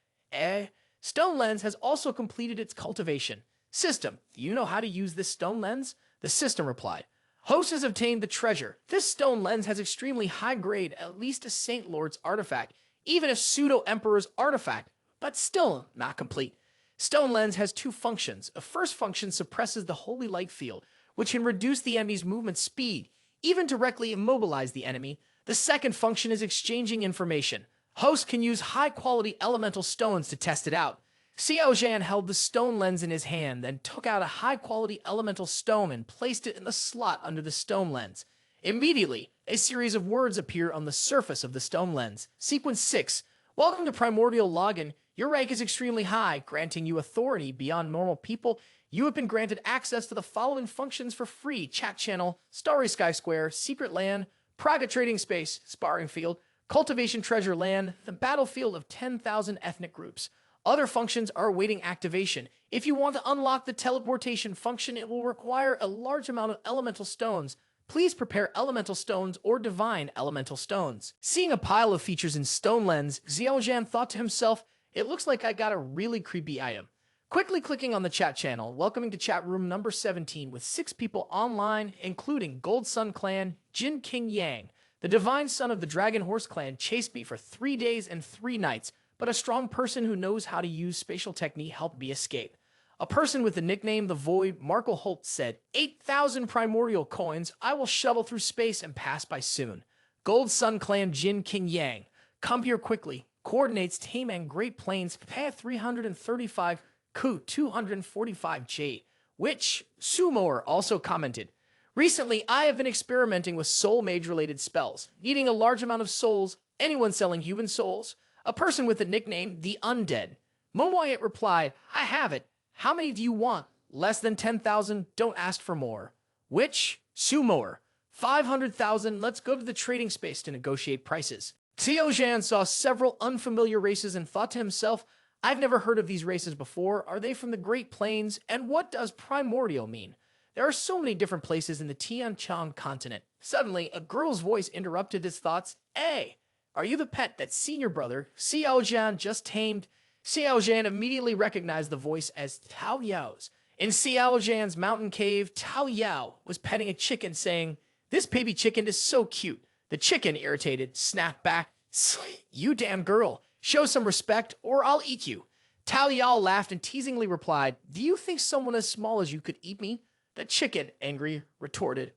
[SPEAKER 1] Stone Lens has also completed its cultivation. System, do you know how to use this stone lens? The system replied, host has obtained the treasure. This stone lens has extremely high grade, at least a Saint Lord's artifact, even a pseudo-emperor's artifact, but still not complete. Stone Lens has two functions. A first function suppresses the holy light field, which can reduce the enemy's movement speed, even directly immobilize the enemy. The second function is exchanging information. Host can use high-quality elemental stones to test it out. Xiao Zhan held the stone lens in his hand, then took out a high-quality elemental stone and placed it in the slot under the stone lens. Immediately, a series of words appear on the surface of the stone lens. Sequence 6. Welcome to Primordial Login. Your rank is extremely high, granting you authority beyond normal people. You have been granted access to the following functions for free: chat channel, Starry Sky Square, secret land, private trading space, sparring field, cultivation treasure land, the battlefield of 10,000 ethnic groups. Other functions are awaiting activation. If you want to unlock the teleportation function, it will require a large amount of elemental stones. Please prepare elemental stones or divine elemental stones. Seeing a pile of features in Stone Lens, Xiao Zhan thought to himself, it looks like I got a really creepy item. Quickly clicking on the chat channel, welcoming to chat room number 17 with 6 people online, including Gold Sun Clan, Jin King Yang. The divine son of the Dragon Horse Clan chased me for 3 days and 3 nights, but a strong person who knows how to use spatial technique helped me escape. A person with the nickname The Void, Marco Holt, said, 8,000 primordial coins, I will shuttle through space and pass by soon. Gold Sun Clan Jin King Yang, come here quickly. Coordinates Taimang Great Plains, Path 335, Ku 245 Jade, which Sumoer also commented. Recently, I have been experimenting with soul mage-related spells, needing a large amount of souls. Anyone selling human souls? A person with the nickname The Undead. Momoyet replied, I have it. How many do you want? Less than 10,000, don't ask for more. Which? Sumoer. 500,000, let's go to the trading space to negotiate prices. Xiao Zhan saw several unfamiliar races and thought to himself, I've never heard of these races before. Are they from the Great Plains? And what does primordial mean? There are so many different places in the Tian Qiong Continent. Suddenly, a girl's voice interrupted his thoughts. Hey, are you the pet that senior brother, Xiao Zhan, just tamed? Xiao Zhan immediately recognized the voice as Tao Yao's. In Xiao Zhan's mountain cave, Tao Yao was petting a chicken, saying, this baby chicken is so cute. The chicken, irritated, snapped back, you damn girl, show some respect or I'll eat you. Tao Yao laughed and teasingly replied, do you think someone as small as you could eat me? The chicken, angry, retorted,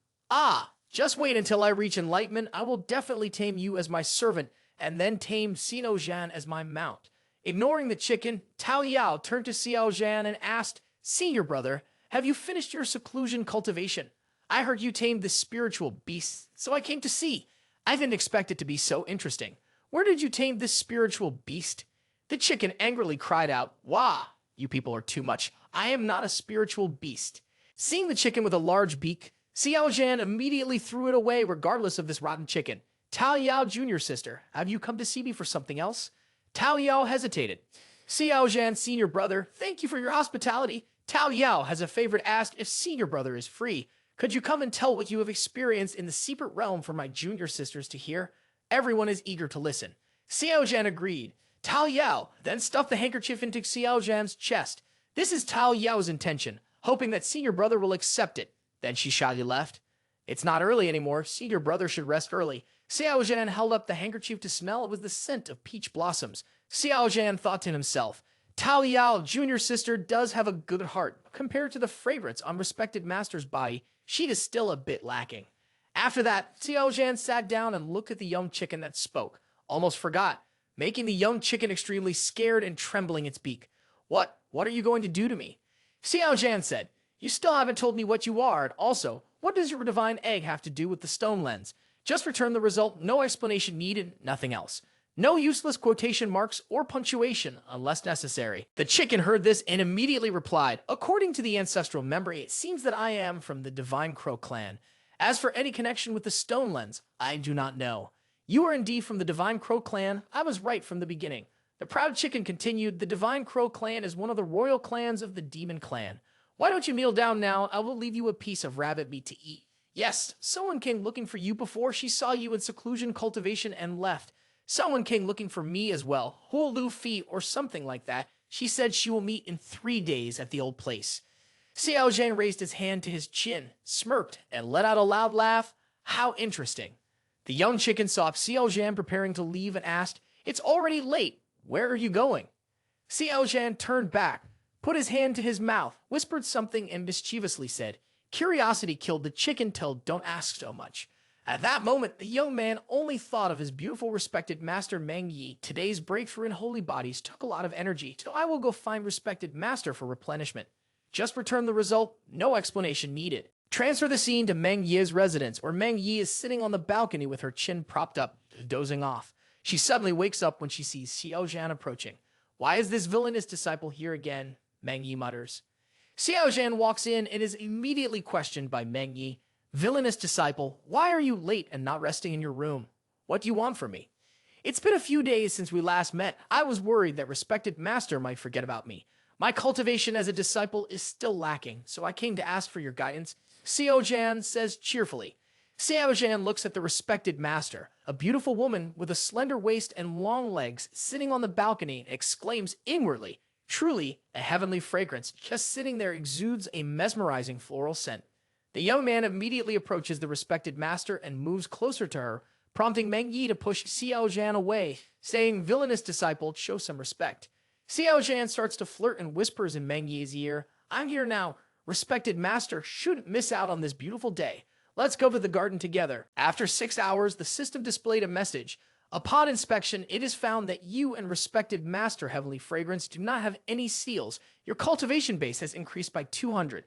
[SPEAKER 1] just wait until I reach enlightenment. I will definitely tame you as my servant and then tame Xiao Zhan as my mount. Ignoring the chicken, Tao Yao turned to Xiao Zhan and asked, senior brother, have you finished your seclusion cultivation? I heard you tamed the spiritual beast, so I came to see. I didn't expect it to be so interesting. Where did you tame this spiritual beast? The chicken angrily cried out, wah, you people are too much. I am not a spiritual beast. Seeing the chicken with a large beak, Xiao Zhan immediately threw it away regardless of this rotten chicken. Tao Yao, junior sister, have you come to see me for something else? Tao Yao hesitated. Xiao Zhan, senior brother, thank you for your hospitality. Tao Yao has a favorite asked if senior brother is free. Could you come and tell what you have experienced in the secret realm for my junior sisters to hear? Everyone is eager to listen. Xiao Zhan agreed. Tao Yao then stuffed the handkerchief into Xiao Zhan's chest. This is Tao Yao's intention, hoping that senior brother will accept it. Then she shyly left. It's not early anymore. Senior brother should rest early. Xiao Zhan held up the handkerchief to smell. It was the scent of peach blossoms. Xiao Zhan thought to himself, Tao Liao, junior sister, does have a good heart. Compared to the fragrance on respected master's body, she is still a bit lacking. After that, Xiao Zhan sat down and looked at the young chicken that spoke. Almost forgot, making the young chicken extremely scared and trembling its beak. What are you going to do to me? Xiao Zhan said, you still haven't told me what you are, and also, what does your divine egg have to do with the stone lens? Just return the result, no explanation needed, nothing else. No useless quotation marks or punctuation unless necessary. The chicken heard this and immediately replied, according to the ancestral memory, it seems that I am from the Divine Crow clan. As for any connection with the stone lens, I do not know. You are indeed from the Divine Crow clan. I was right from the beginning. The proud chicken continued, the Divine Crow clan is one of the royal clans of the Demon clan. Why don't you kneel down now? I will leave you a piece of rabbit meat to eat. Yes, someone came looking for you before she saw you in seclusion cultivation and left. Someone came looking for me as well, Hu Lu Fi or something like that. She said she will meet in 3 days at the old place. Xiao Zhan raised his hand to his chin, smirked, and let out a loud laugh. How interesting. The young chicken saw Xiao Zhan preparing to leave and asked, it's already late. Where are you going? Xiao Zhan turned back, put his hand to his mouth, whispered something, and mischievously said, curiosity killed the chicken till don't ask so much. At that moment, the young man only thought of his beautiful respected master Meng Yi. Today's breakthrough in holy bodies took a lot of energy, so I will go find respected master for replenishment. Just return the result, no explanation needed. Transfer the scene to Meng Yi's residence, where Meng Yi is sitting on the balcony with her chin propped up, dozing off. She suddenly wakes up when she sees Xiao Zhan approaching. Why is this villainous disciple here again? Meng Yi mutters. Xiao Zhan walks in and is immediately questioned by Meng Yi. Villainous disciple, why are you late and not resting in your room? What do you want from me? It's been a few days since we last met. I was worried that respected master might forget about me. My cultivation as a disciple is still lacking, so I came to ask for your guidance. Xiao Zhan says cheerfully. Xiao Zhan looks at the respected master, a beautiful woman with a slender waist and long legs sitting on the balcony, and exclaims inwardly, truly a heavenly fragrance just sitting there exudes a mesmerizing floral scent. The young man immediately approaches the respected master and moves closer to her, prompting Meng Yi to push Xiao Zhan away, saying, villainous disciple, show some respect. Xiao Zhan starts to flirt and whispers in Meng Yi's ear, I'm here now. Respected master shouldn't miss out on this beautiful day. Let's go to the garden together. After 6 hours, the system displayed a message. Upon inspection, it is found that you and respected master Heavenly Fragrance do not have any seals. Your cultivation base has increased by 200.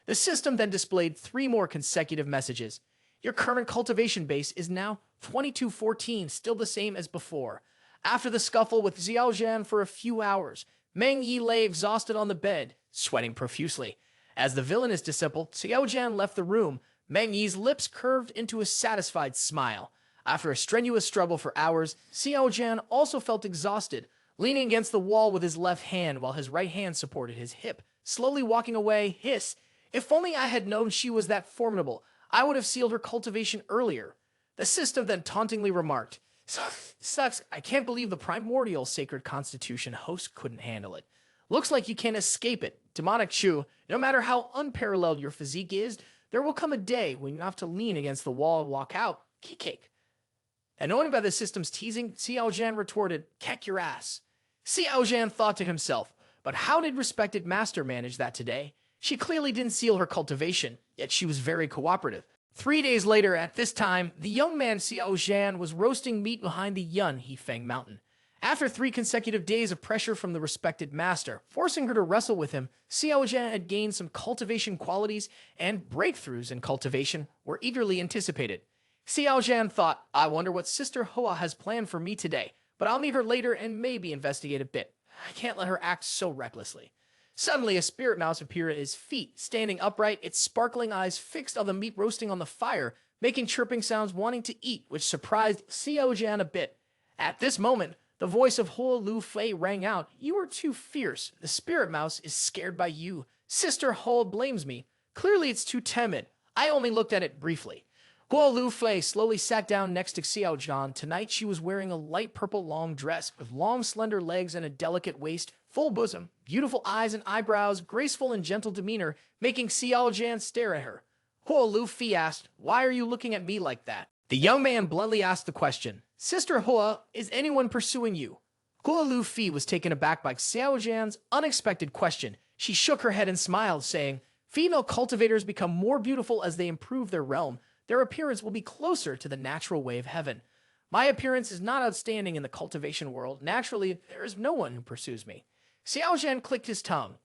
[SPEAKER 1] The system then displayed 3 more consecutive messages. Your current cultivation base is now 2214, still the same as before. After the scuffle with Xiao Zhan for a few hours, Meng Yi lay exhausted on the bed, sweating profusely. As the villainous disciple, Xiao Zhan left the room, Meng Yi's lips curved into a satisfied smile. After a strenuous struggle for hours, Xiao Zhan also felt exhausted, leaning against the wall with his left hand while his right hand supported his hip. Slowly walking away, hiss, if only I had known she was that formidable, I would have sealed her cultivation earlier. The system then tauntingly remarked, sucks, I can't believe the primordial sacred constitution host couldn't handle it. Looks like you can't escape it. Demonic Chu, no matter how unparalleled your physique is, there will come a day when you have to lean against the wall and walk out. Cake. Annoyed by the system's teasing, Xiao Zhan retorted, keck your ass. Xiao Zhan thought to himself, but how did respected master manage that today? She clearly didn't seal her cultivation, yet she was very cooperative. 3 days later, at this time, the young man Xiao Zhan was roasting meat behind the Yun He Feng mountain. After 3 consecutive days of pressure from the respected master, forcing her to wrestle with him, Xiao Zhan had gained some cultivation qualities, and breakthroughs in cultivation were eagerly anticipated. Xiao Zhan thought, I wonder what Sister Hoa has planned for me today, but I'll meet her later and maybe investigate a bit. I can't let her act so recklessly. Suddenly, a spirit mouse appeared at his feet, standing upright, its sparkling eyes fixed on the meat roasting on the fire, making chirping sounds wanting to eat, which surprised Xiao Zhan a bit. At this moment, the voice of Hu Lu Fei rang out, you are too fierce. The spirit mouse is scared by you. Sister Hu blames me. Clearly it's too timid. I only looked at it briefly. Hu Lu Fei slowly sat down next to Xiao Zhan. Tonight she was wearing a light purple long dress with long slender legs and a delicate waist, full bosom, beautiful eyes and eyebrows, graceful and gentle demeanor, making Xiao Zhan stare at her. Hu Lu Fei asked, why are you looking at me like that? The young man bluntly asked the question, Sister Hua, is anyone pursuing you? Hua Lu Fi was taken aback by Xiao Zhan's unexpected question. She shook her head and smiled, saying, "Female cultivators become more beautiful as they improve their realm. Their appearance will be closer to the natural way of heaven. My appearance is not outstanding in the cultivation world. Naturally, there is no one who pursues me." Xiao Zhan clicked his tongue.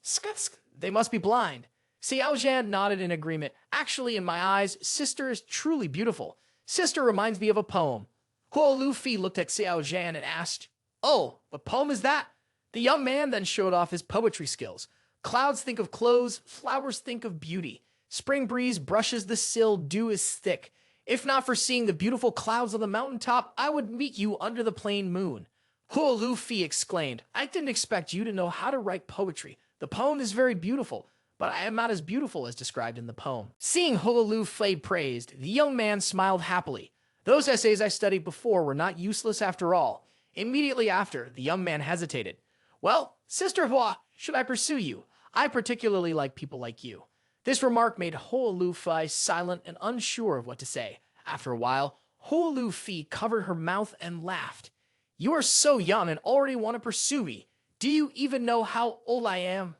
[SPEAKER 1] They must be blind. Xiao Zhan nodded in agreement. Actually, in my eyes, Sister is truly beautiful. Sister reminds me of a poem. Hua Lu Fi looked at Xiao Zhan and asked, "Oh, what poem is that?" The young man then showed off his poetry skills. Clouds think of clothes, flowers think of beauty. Spring breeze brushes the sill, dew is thick. If not for seeing the beautiful clouds on the mountaintop, I would meet you under the plain moon. Hua Lu Fi exclaimed, "I didn't expect you to know how to write poetry. The poem is very beautiful, but I am not as beautiful as described in the poem." Seeing Hua Lu Fi praised, the young man smiled happily. Those essays I studied before were not useless after all. Immediately after, the young man hesitated. "Well, Sister Hua, should I pursue you? I particularly like people like you." This remark made Hua Lu Fi silent and unsure of what to say. After a while, Hua Lu Fi covered her mouth and laughed. "You are so young and already want to pursue me. Do you even know how old I am?"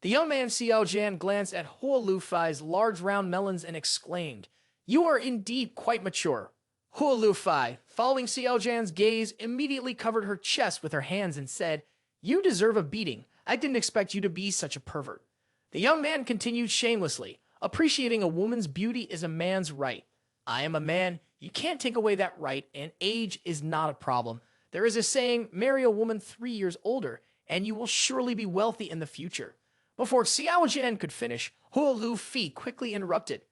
[SPEAKER 1] The young man Xiao Zhan glanced at Hua Lu Fi's large round melons and exclaimed, "You are indeed quite mature." Hua Lu Fi, following Xiao Zhan's gaze, immediately covered her chest with her hands and said, "You deserve a beating. I didn't expect you to be such a pervert." The young man continued shamelessly, "Appreciating a woman's beauty is a man's right. I am a man. You can't take away that right, and age is not a problem. There is a saying, marry a woman 3 years older, and you will surely be wealthy in the future." Before Xiao Zhan could finish, Hua Lu Fi quickly interrupted.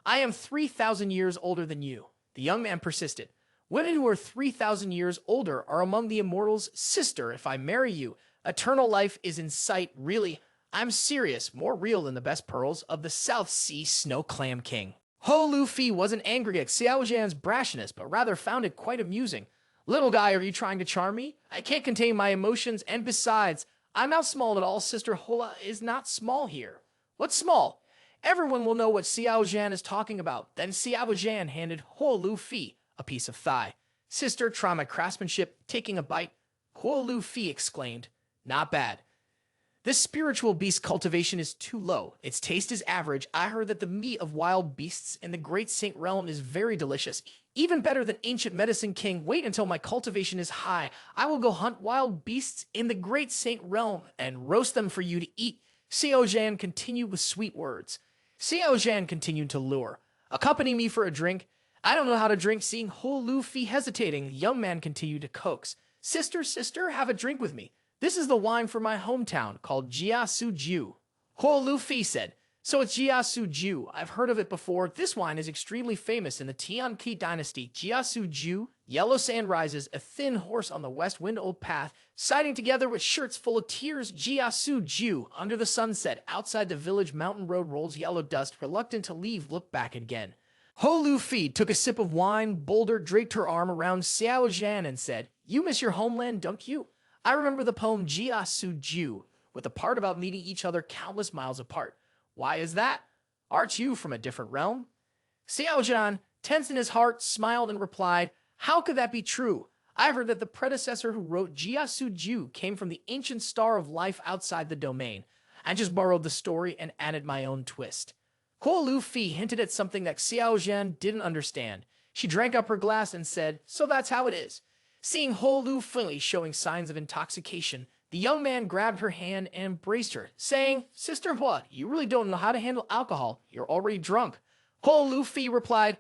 [SPEAKER 1] "I am 3,000 years older than you." The young man persisted. "Women who are 3,000 years older are among the immortals. Sister, if I marry you, eternal life is in sight. Really, I'm serious, more real than the best pearls of the South Sea Snow Clam King." Hua Lu Fi wasn't angry at Xiao Zhan's brashness, but rather found it quite amusing. "Little guy, are you trying to charm me? I can't contain my emotions, and besides, I'm not small at all. Sister Hua is not small here." "What's small?" "Everyone will know what Xiao Zhan is talking about." Then Xiao Zhan handed Hua Lu Fi a piece of thigh. "Sister, try my craftsmanship." Taking a bite, Hua Lu Fi exclaimed, "Not bad. This spiritual beast cultivation is too low. Its taste is average. I heard that the meat of wild beasts in the Great Saint Realm is very delicious. Even better than ancient medicine king. Wait until my cultivation is high. I will go hunt wild beasts in the Great Saint Realm and roast them for you to eat." Xiao Zhan continued with sweet words. Xiao Zhan continued to lure. "Accompany me for a drink." "I don't know how to drink." Seeing Hua Lu Fi hesitating, the young man continued to coax. Sister, have a drink with me. This is the wine from my hometown called Jiasu Jiu." Hua Lu Fi said, "So it's Jiasu Jiu. I've heard of it before. This wine is extremely famous in the Tian Qiong dynasty. Jiasu Jiu, yellow sand rises, a thin horse on the west wind old path, siding together with shirts full of tears. Jiasu Jiu, under the sunset, outside the village mountain road rolls yellow dust, reluctant to leave, look back again." Hua Lu Fi took a sip of wine, Boulder draped her arm around Xiao Zhan and said, "You miss your homeland, don't you? I remember the poem Jiasu Jiu, with the part about meeting each other countless miles apart. Why is that? Aren't you from a different realm?" Xiao Zhan, tense in his heart, smiled and replied, "How could that be true? I've heard that the predecessor who wrote Jiasu Jiu came from the ancient star of life outside the domain. I just borrowed the story and added my own twist." Hua Lu Fi hinted at something that Xiao Zhan didn't understand. She drank up her glass and said, "So that's how it is." Seeing Hua Lu Fi showing signs of intoxication, the young man grabbed her hand and embraced her, saying, "Sister Hua, you really don't know how to handle alcohol. You're already drunk." Hua Lu Fi replied,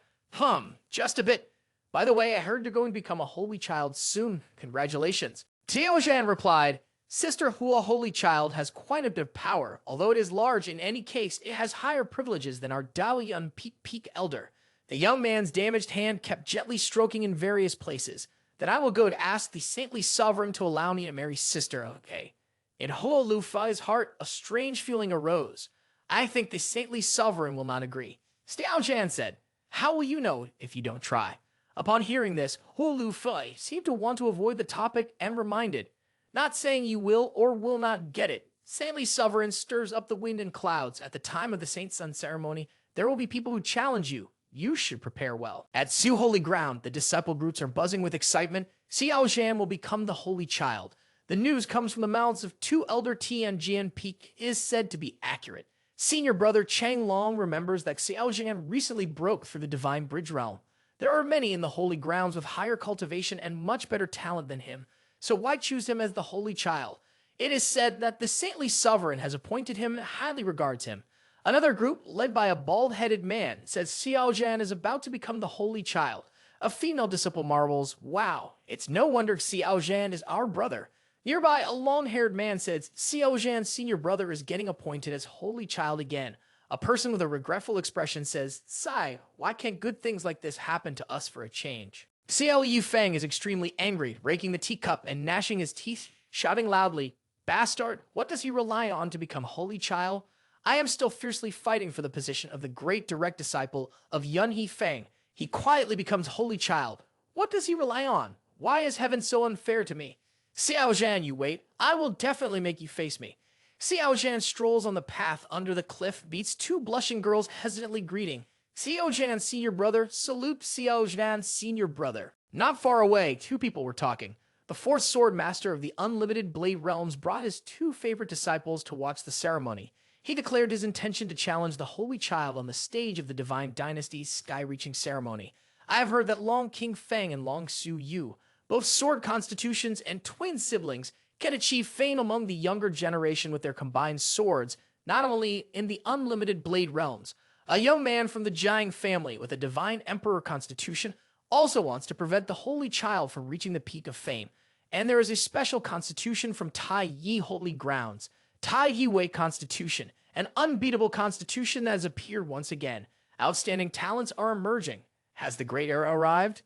[SPEAKER 1] Just a bit. By the way, I heard you're going to become a holy child soon. Congratulations." Xiao Zhan replied, "Sister Hua Holy Child has quite a bit of power. Although it is large, in any case, it has higher privileges than our Dao Yun Peak Elder." The young man's damaged hand kept gently stroking in various places. "Then I will go to ask the saintly sovereign to allow me to marry Sister, okay?" In Hua Lu Fi's heart, a strange feeling arose. "I think the saintly sovereign will not agree." Xiao Zhan said, "How will you know if you don't try?" Upon hearing this, Hua Lu Fi seemed to want to avoid the topic and reminded, "Not saying you will or will not get it. Saintly sovereign stirs up the wind and clouds. At the time of the Saint Sun ceremony, there will be people who challenge you. You should prepare well." At Su Holy Ground, the disciple groups are buzzing with excitement. Xiao Zhan will become the holy child. The news comes from the mouths of two elder Tian Qiong is said to be accurate. Senior brother Chang Long remembers that Xiao Zhan recently broke through the divine bridge realm. There are many in the holy grounds with higher cultivation and much better talent than him, so why choose him as the holy child? It is said that the saintly sovereign has appointed him and highly regards him. Another group, led by a bald-headed man, says Xiao Zhan is about to become the holy child. A female disciple marvels, wow, it's no wonder Xiao Zhan is our brother. Nearby, a long-haired man says Xiao Zhan's senior brother is getting appointed as holy child again. A person with a regretful expression says, Sai, why can't good things like this happen to us for a change? Xiao Yun Feng is extremely angry, raking the teacup and gnashing his teeth, shouting loudly, Bastard, what does he rely on to become holy child? I am still fiercely fighting for the position of the great direct disciple of Yun He Feng. He quietly becomes holy child. What does he rely on? Why is heaven so unfair to me? Xiao Zhan, you wait. I will definitely make you face me. Xiao Zhan strolls on the path under the cliff, beats two blushing girls hesitantly greeting. Xiao Zhan's senior brother, salute Xiao Zhan's senior brother. Not far away, two people were talking. The fourth sword master of the unlimited blade realms brought his two favorite disciples to watch the ceremony. He declared his intention to challenge the holy child on the stage of the divine dynasty's sky-reaching ceremony. I have heard that Long King Feng and Long Su Yu, both sword constitutions and twin siblings, can achieve fame among the younger generation with their combined swords, not only in the unlimited blade realms. A young man from the Jiang family with a divine emperor constitution also wants to prevent the holy child from reaching the peak of fame. And there is a special constitution from Tai Yi Holy Grounds, Tai Yi Wei Constitution, an unbeatable constitution that has appeared once again. Outstanding talents are emerging. Has the great era arrived?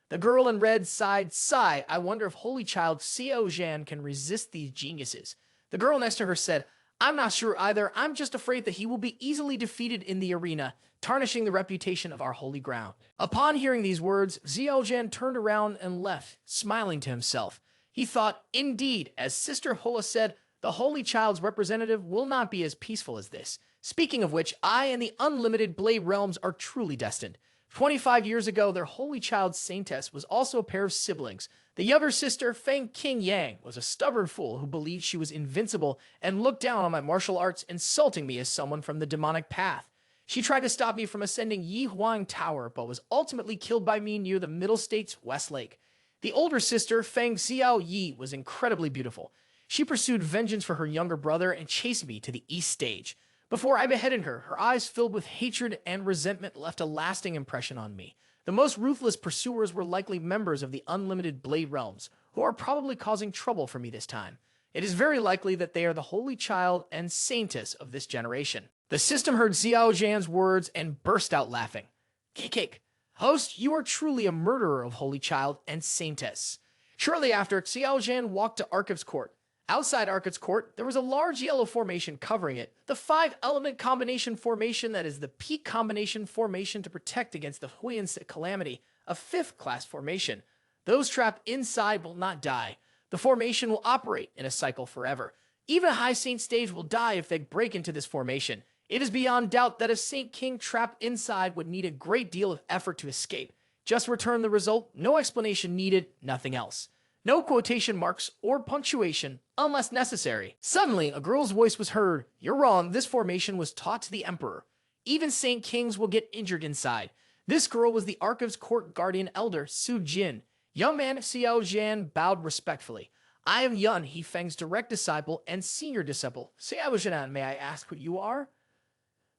[SPEAKER 1] The girl in red sighed, sigh, I wonder if holy child Xiao Zhan can resist these geniuses. The girl next to her said, I'm not sure either. I'm just afraid that he will be easily defeated in the arena, tarnishing the reputation of our holy ground. Upon hearing these words, Xiao Zhan turned around and left, smiling to himself. He thought, indeed, as Sister Hoa said, the holy child's representative will not be as peaceful as this. Speaking of which, I and the unlimited blade realms are truly destined. 25 years ago, their holy child saintess was also a pair of siblings. The younger sister, Feng King Yang, was a stubborn fool who believed she was invincible and looked down on my martial arts, insulting me as someone from the demonic path. She tried to stop me from ascending Yi Huang Tower, but was ultimately killed by me near the Middle States West Lake. The older sister, Feng Xiao Yi, was incredibly beautiful. She pursued vengeance for her younger brother and chased me to the East Stage. Before I beheaded her, her eyes filled with hatred and resentment left a lasting impression on me. The most ruthless pursuers were likely members of the unlimited blade realms, who are probably causing trouble for me this time. It is very likely that they are the holy child and saintess of this generation. The system heard Xiao Zhan's words and burst out laughing. Cake. Host, you are truly a murderer of holy child and saintess. Shortly after, Xiao Zhan walked to Archiv's court. Outside Archiv's court, there was a large yellow formation covering it, the 5-element combination formation that is the peak combination formation to protect against the Huiyan's calamity, a 5th-class formation. Those trapped inside will not die. The formation will operate in a cycle forever. Even a High Saint stage will die if they break into this formation. It is beyond doubt that a Saint King trapped inside would need a great deal of effort to escape. Just return the result, no explanation needed, nothing else. No quotation marks or punctuation, unless necessary. Suddenly, a girl's voice was heard. You're wrong, this formation was taught to the Emperor. Even Saint Kings will get injured inside. This girl was the Archive's court guardian elder, Su Jin. Young man Xiao Zhan bowed respectfully. I am Yun He Feng's direct disciple and senior disciple. Xiao Zhan, may I ask what you are?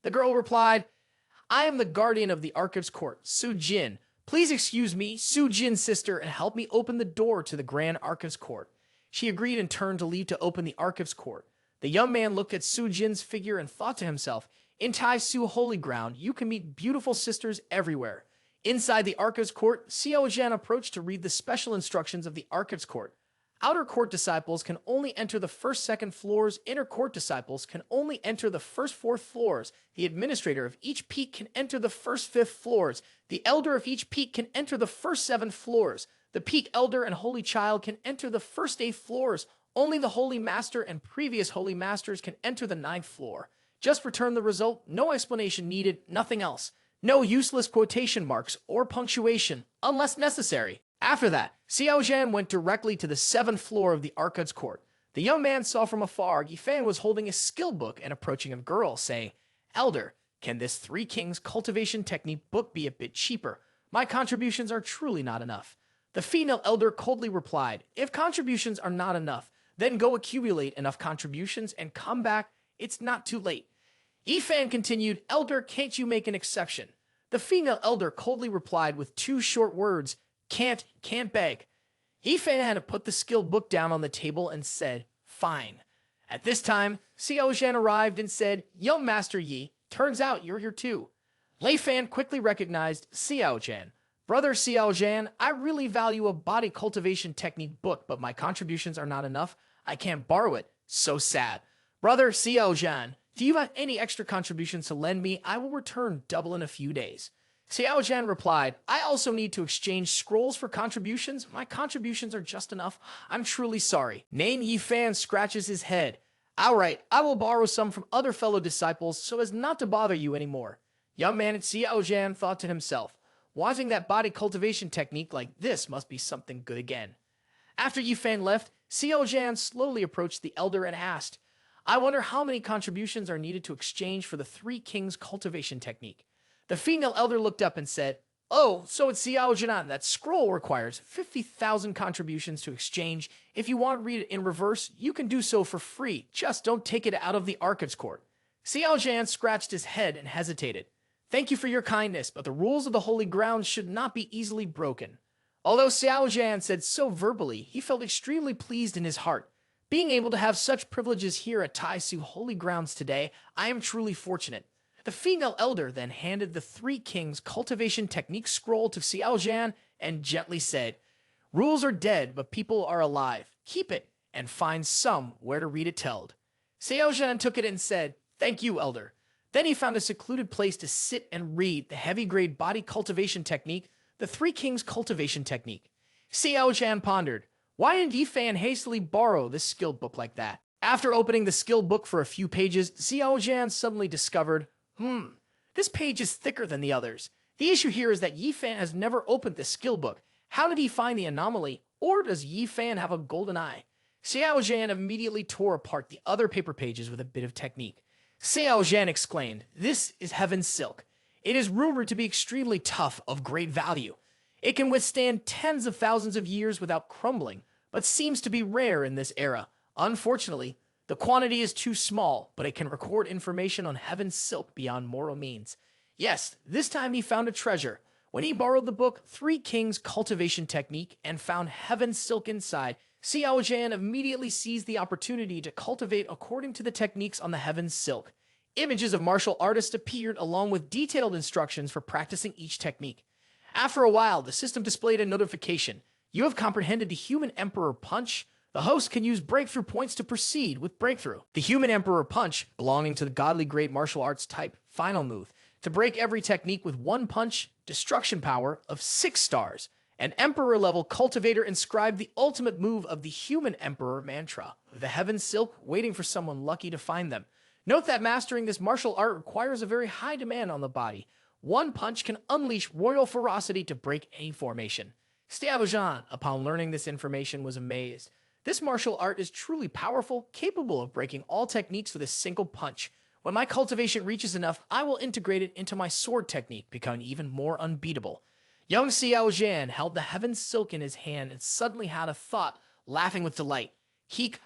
[SPEAKER 1] The girl replied, I am the guardian of the Archive's court, Su Jin. Please excuse me, Su Jin's sister, and help me open the door to the Grand Archive's court. She agreed and turned to leave to open the Archive's court. The young man looked at Su Jin's figure and thought to himself, in Tai Su Holy Ground, you can meet beautiful sisters everywhere. Inside the Archive's court, Xiao Zhan approached to read the special instructions of the Archive's court. Outer court disciples can only enter the first, second floors. Inner court disciples can only enter the first, fourth floors. The administrator of each peak can enter the first, fifth floors. The elder of each peak can enter the first 7 floors. The peak elder and holy child can enter the first 8 floors. Only the holy master and previous holy masters can enter the 9th floor. Just return the result, no explanation needed, nothing else. No useless quotation marks or punctuation, unless necessary. After that, Xiao Zhan went directly to the 7th floor of the Arcad's court. The young man saw from afar Yi Fan was holding a skill book and approaching a girl, saying, "Elder, can this Three Kings cultivation technique book be a bit cheaper? My contributions are truly not enough." The female elder coldly replied, "If contributions are not enough, then go accumulate enough contributions and come back. It's not too late." Yi Fan continued, "Elder, can't you make an exception?" The female elder coldly replied with 2 short words, "Can't beg." Yi Fan had to put the skill book down on the table and said, "Fine." At this time, Xiao Zhan arrived and said, "Young Master Yi, turns out you're here too." Lei Fan quickly recognized Xiao Zhan. "Brother Xiao Zhan, I really value a body cultivation technique book, but my contributions are not enough. I can't borrow it. So sad. Brother Xiao Zhan, do you have any extra contributions to lend me? I will return double in a few days." Xiao Zhan replied, "I also need to exchange scrolls for contributions. My contributions are just enough. I'm truly sorry." Name Yi Fan scratches his head. "All right, I will borrow some from other fellow disciples so as not to bother you anymore." Young man Xiao Zhan thought to himself, "Wanting that body cultivation technique like this must be something good again." After Yi Fan left, Xiao Zhan slowly approached the elder and asked, "I wonder how many contributions are needed to exchange for the Three Kings cultivation technique." The female elder looked up and said, "Oh, so it's Xiao Zhan. That scroll requires 50,000 contributions to exchange. If you want to read it in reverse, you can do so for free. Just don't take it out of the Arcad's court." Xiao Zhan scratched his head and hesitated. "Thank you for your kindness, but the rules of the Holy Ground should not be easily broken." Although Xiao Zhan said so verbally, he felt extremely pleased in his heart. "Being able to have such privileges here at Tai Su Holy Grounds today, I am truly fortunate." The female elder then handed the Three Kings cultivation technique scroll to Xiao Zhan and gently said, "Rules are dead, but people are alive. Keep it and find somewhere to read it telled." Xiao Zhan took it and said, "Thank you, elder." Then he found a secluded place to sit and read the heavy-grade body cultivation technique, the Three Kings cultivation technique. Xiao Zhan pondered, why did Yi Fan hastily borrow this skill book like that? After opening the skill book for a few pages, Xiao Zhan suddenly discovered, this page is thicker than the others. The issue here is that Yi Fan has never opened the skill book. How did he find the anomaly? Or does Yi Fan have a golden eye? Xiao Zhan immediately tore apart the other paper pages with a bit of technique. Xiao Zhan exclaimed, "This is heaven's silk. It is rumored to be extremely tough, of great value. It can withstand tens of thousands of years without crumbling, but seems to be rare in this era. Unfortunately, the quantity is too small, but it can record information on heaven's silk beyond mortal means." Yes, this time he found a treasure. When he borrowed the book Three Kings Cultivation Technique and found heaven's silk inside, Xiao Zhan immediately seized the opportunity to cultivate according to the techniques on the heaven's silk. Images of martial artists appeared along with detailed instructions for practicing each technique. After a while, the system displayed a notification. "You have comprehended the Human Emperor Punch. The host can use breakthrough points to proceed with breakthrough." The Human Emperor Punch, belonging to the godly great martial arts type, final move. To break every technique with one punch, destruction power of 6 stars. An Emperor-level cultivator inscribed the ultimate move of the Human Emperor mantra, the Heaven's Silk, waiting for someone lucky to find them. Note that mastering this martial art requires a very high demand on the body. One punch can unleash royal ferocity to break any formation. Xiao Zhan, upon learning this information, was amazed. This martial art is truly powerful, capable of breaking all techniques with a single punch. When my cultivation reaches enough, I will integrate it into my sword technique, becoming even more unbeatable. Young Xiao Zhan held the heaven's silk in his hand and suddenly had a thought, laughing with delight.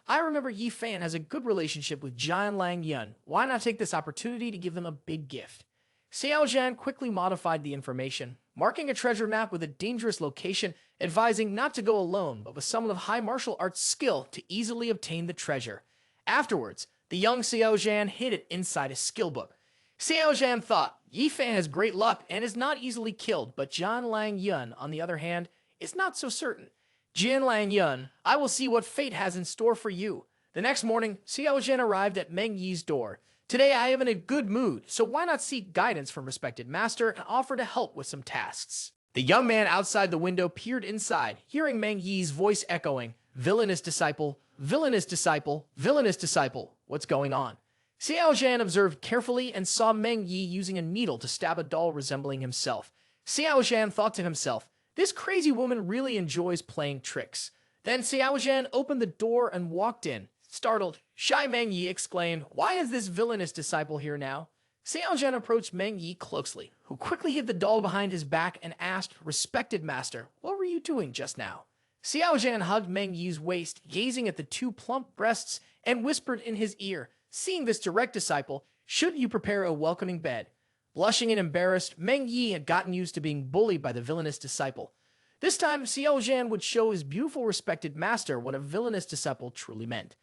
[SPEAKER 1] I remember Yi Fan has a good relationship with Jian Lang Yun. Why not take this opportunity to give them a big gift? Xiao Zhan quickly modified the information, marking a treasure map with a dangerous location, advising not to go alone, but with someone of high martial arts skill to easily obtain the treasure. Afterwards, the young Xiao Zhan hid it inside a skill book. Xiao Zhan thought, Yi Fan has great luck and is not easily killed, but Jian Lang Yun, on the other hand, is not so certain. Jian Lang Yun, I will see what fate has in store for you. The next morning, Xiao Zhan arrived at Meng Yi's door. Today I am in a good mood, so why not seek guidance from respected master and offer to help with some tasks? The young man outside the window peered inside, hearing Meng Yi's voice echoing, "Villainous disciple, villainous disciple, villainous disciple. What's going on?" Xiao Zhan observed carefully and saw Meng Yi using a needle to stab a doll resembling himself. Xiao Zhan thought to himself, This crazy woman really enjoys playing tricks. Then Xiao Zhan opened the door and walked in. Startled, shy Meng Yi exclaimed, "Why is this villainous disciple here now?" Xiao Zhan approached Meng Yi closely, who quickly hid the doll behind his back and asked, "Respected master, what were you doing just now?" Xiao Zhan hugged Meng Yi's waist, gazing at the two plump breasts, and whispered in his ear, "Seeing this direct disciple, shouldn't you prepare a welcoming bed?" Blushing and embarrassed, Meng Yi had gotten used to being bullied by the villainous disciple. This time, Xiao Zhan would show his beautiful respected master what a villainous disciple truly meant.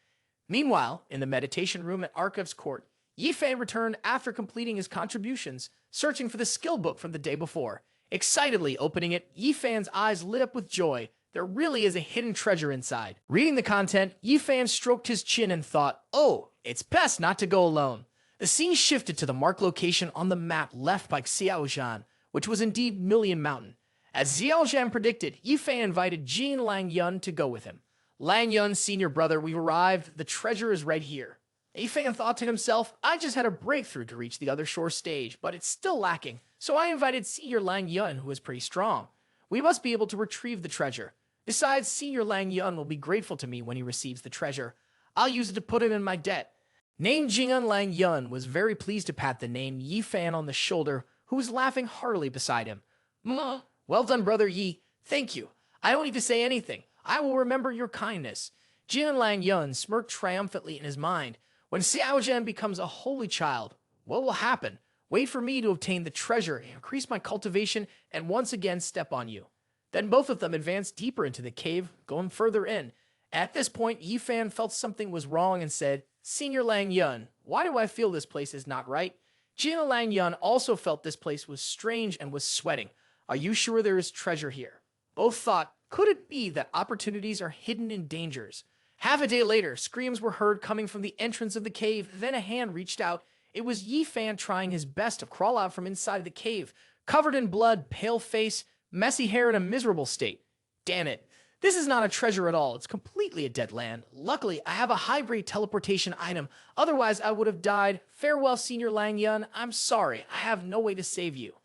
[SPEAKER 1] Meanwhile, in the meditation room at Archive's court, Yi Feng returned after completing his contributions, searching for the skill book from the day before. Excitedly opening it, Yi Feng's eyes lit up with joy. There really is a hidden treasure inside. Reading the content, Yi Feng stroked his chin and thought, "Oh, it's best not to go alone." The scene shifted to the marked location on the map left by Xiao Zhan, which was indeed Million Mountain. As Xiao Zhan predicted, Yi Feng invited Jin Lang Yun to go with him. "Lang Yun, senior brother, we've arrived. The treasure is right here." Yi Feng thought to himself, "I just had a breakthrough to reach the other shore stage, but it's still lacking, so I invited Senior Lang Yun, who is pretty strong. We must be able to retrieve the treasure. Besides, Senior Lang Yun will be grateful to me when he receives the treasure. I'll use it to put him in my debt." Named Jing'an Lang Yun was very pleased to pat the named Yi Feng on the shoulder, who was laughing heartily beside him. "Well done, brother Yi. Thank you. I don't need to say anything. I will remember your kindness." Jing'an Lang Yun smirked triumphantly in his mind. "When Xiao Zhan becomes a holy child, what will happen? Wait for me to obtain the treasure, increase my cultivation, and once again step on you." Then both of them advanced deeper into the cave, going further in. At this point, Yi Feng felt something was wrong and said, "Senior Lang Yun, why do I feel this place is not right?" Jin Lang Yun also felt this place was strange and was sweating. "Are you sure there is treasure here?" Both thought, could it be that opportunities are hidden in dangers? Half a day later, screams were heard coming from the entrance of the cave. Then a hand reached out. It was Yi Feng trying his best to crawl out from inside the cave, covered in blood, pale face, messy hair, in a miserable state. "Damn it. This is not a treasure at all. It's completely a dead land. Luckily, I have a high-grade teleportation item. Otherwise, I would have died. Farewell, Senior Lang Yun. I'm sorry. I have no way to save you."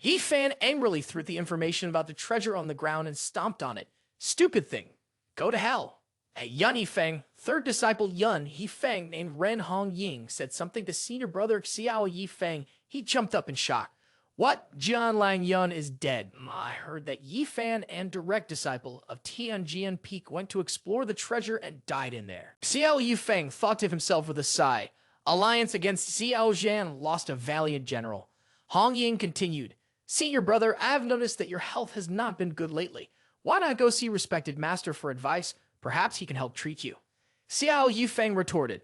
[SPEAKER 1] Yi Feng angrily threw the information about the treasure on the ground and stomped on it. "Stupid thing. Go to hell." At Yun He Feng, third disciple Yun He Feng, named Ren Hong Ying, said something to senior brother Xiao Yi Feng. He jumped up in shock. "What? Jian Lang Yun is dead. I heard that Yi Feng and direct disciple of Tianqiong Peak went to explore the treasure and died in there." Xiao Yi Feng thought to himself with a sigh. Alliance against Xiao Zhan lost a valiant general. Hong Ying continued, "Senior brother, I have noticed that your health has not been good lately. Why not go see respected master for advice? Perhaps he can help treat you." Xiao Yi Feng retorted,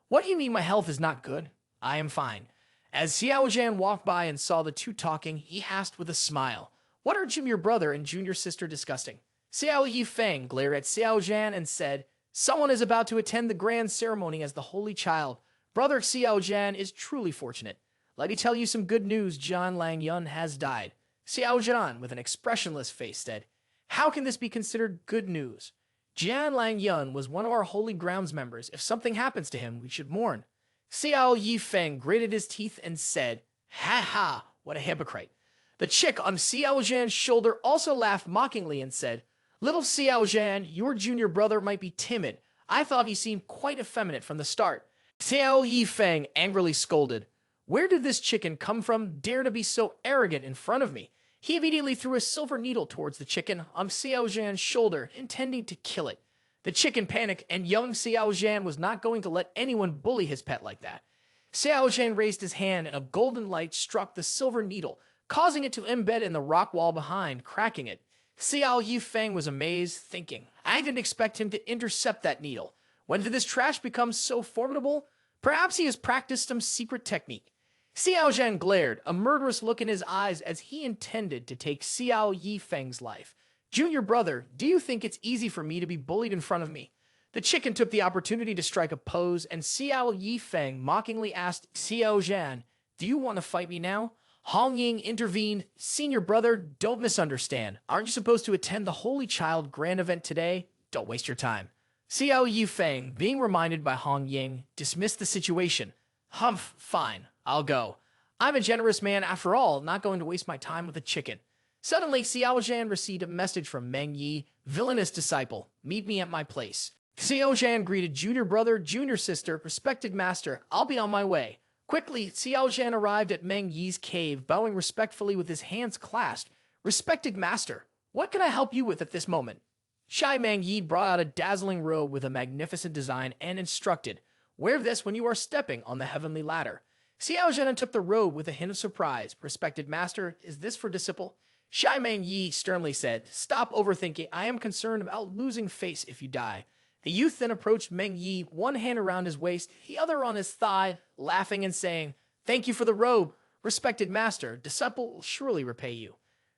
[SPEAKER 1] "What do you mean my health is not good? I am fine." As Xiao Zhan walked by and saw the two talking, he asked with a smile, "What are junior brother and junior sister discussing?" Xiao Yi Feng glared at Xiao Zhan and said, "Someone is about to attend the grand ceremony as the holy child. Brother Xiao Zhan is truly fortunate. Let me tell you some good news. Jian Lang Yun has died." Xiao Zhan, with an expressionless face, said, "How can this be considered good news? Jian Lang Yun was one of our holy grounds members. If something happens to him, we should mourn." Xiao Yi Feng gritted his teeth and said, "Ha ha, what a hypocrite." The chick on Xiao Zhan's shoulder also laughed mockingly and said, "Little Xiao Zhan, your junior brother might be timid. I thought he seemed quite effeminate from the start." Xiao Yi Feng angrily scolded, "Where did this chicken come from? Dare to be so arrogant in front of me?" He immediately threw a silver needle towards the chicken on Xiao Zhan's shoulder, intending to kill it. The chicken panicked, and young Xiao Zhan was not going to let anyone bully his pet like that. Xiao Zhan raised his hand, and a golden light struck the silver needle, causing it to embed in the rock wall behind, cracking it. Xiao Yi Feng was amazed, thinking, "I didn't expect him to intercept that needle. When did this trash become so formidable? Perhaps he has practiced some secret technique." Xiao Zhan glared, a murderous look in his eyes, as he intended to take Xiao Yi Feng's life. "Junior brother, do you think it's easy for me to be bullied in front of me?" The chicken took the opportunity to strike a pose, and Xiao Yi Feng mockingly asked Xiao Zhan, "Do you want to fight me now?" Hong Ying intervened, "Senior brother, don't misunderstand. Aren't you supposed to attend the Holy Child grand event today? Don't waste your time." Xiao Yi Feng, being reminded by Hong Ying, dismissed the situation. "Humph, fine, I'll go. I'm a generous man after all, not going to waste my time with a chicken." Suddenly, Xiao Zhan received a message from Meng Yi, villainous disciple, meet me at my place. Xiao Zhan greeted junior brother, junior sister, respected master, I'll be on my way. Quickly, Xiao Zhan arrived at Meng Yi's cave, bowing respectfully with his hands clasped. Respected master, what can I help you with at this moment? Shy Meng Yi brought out a dazzling robe with a magnificent design and instructed, wear this when you are stepping on the heavenly ladder. Xiao Zhan took the robe with a hint of surprise. Respected master, is this for disciple? Shy Meng Yi sternly said, stop overthinking. I am concerned about losing face if you die. The youth then approached Meng Yi, one hand around his waist, the other on his thigh, laughing and saying, thank you for the robe. Respected master, disciple will surely repay you.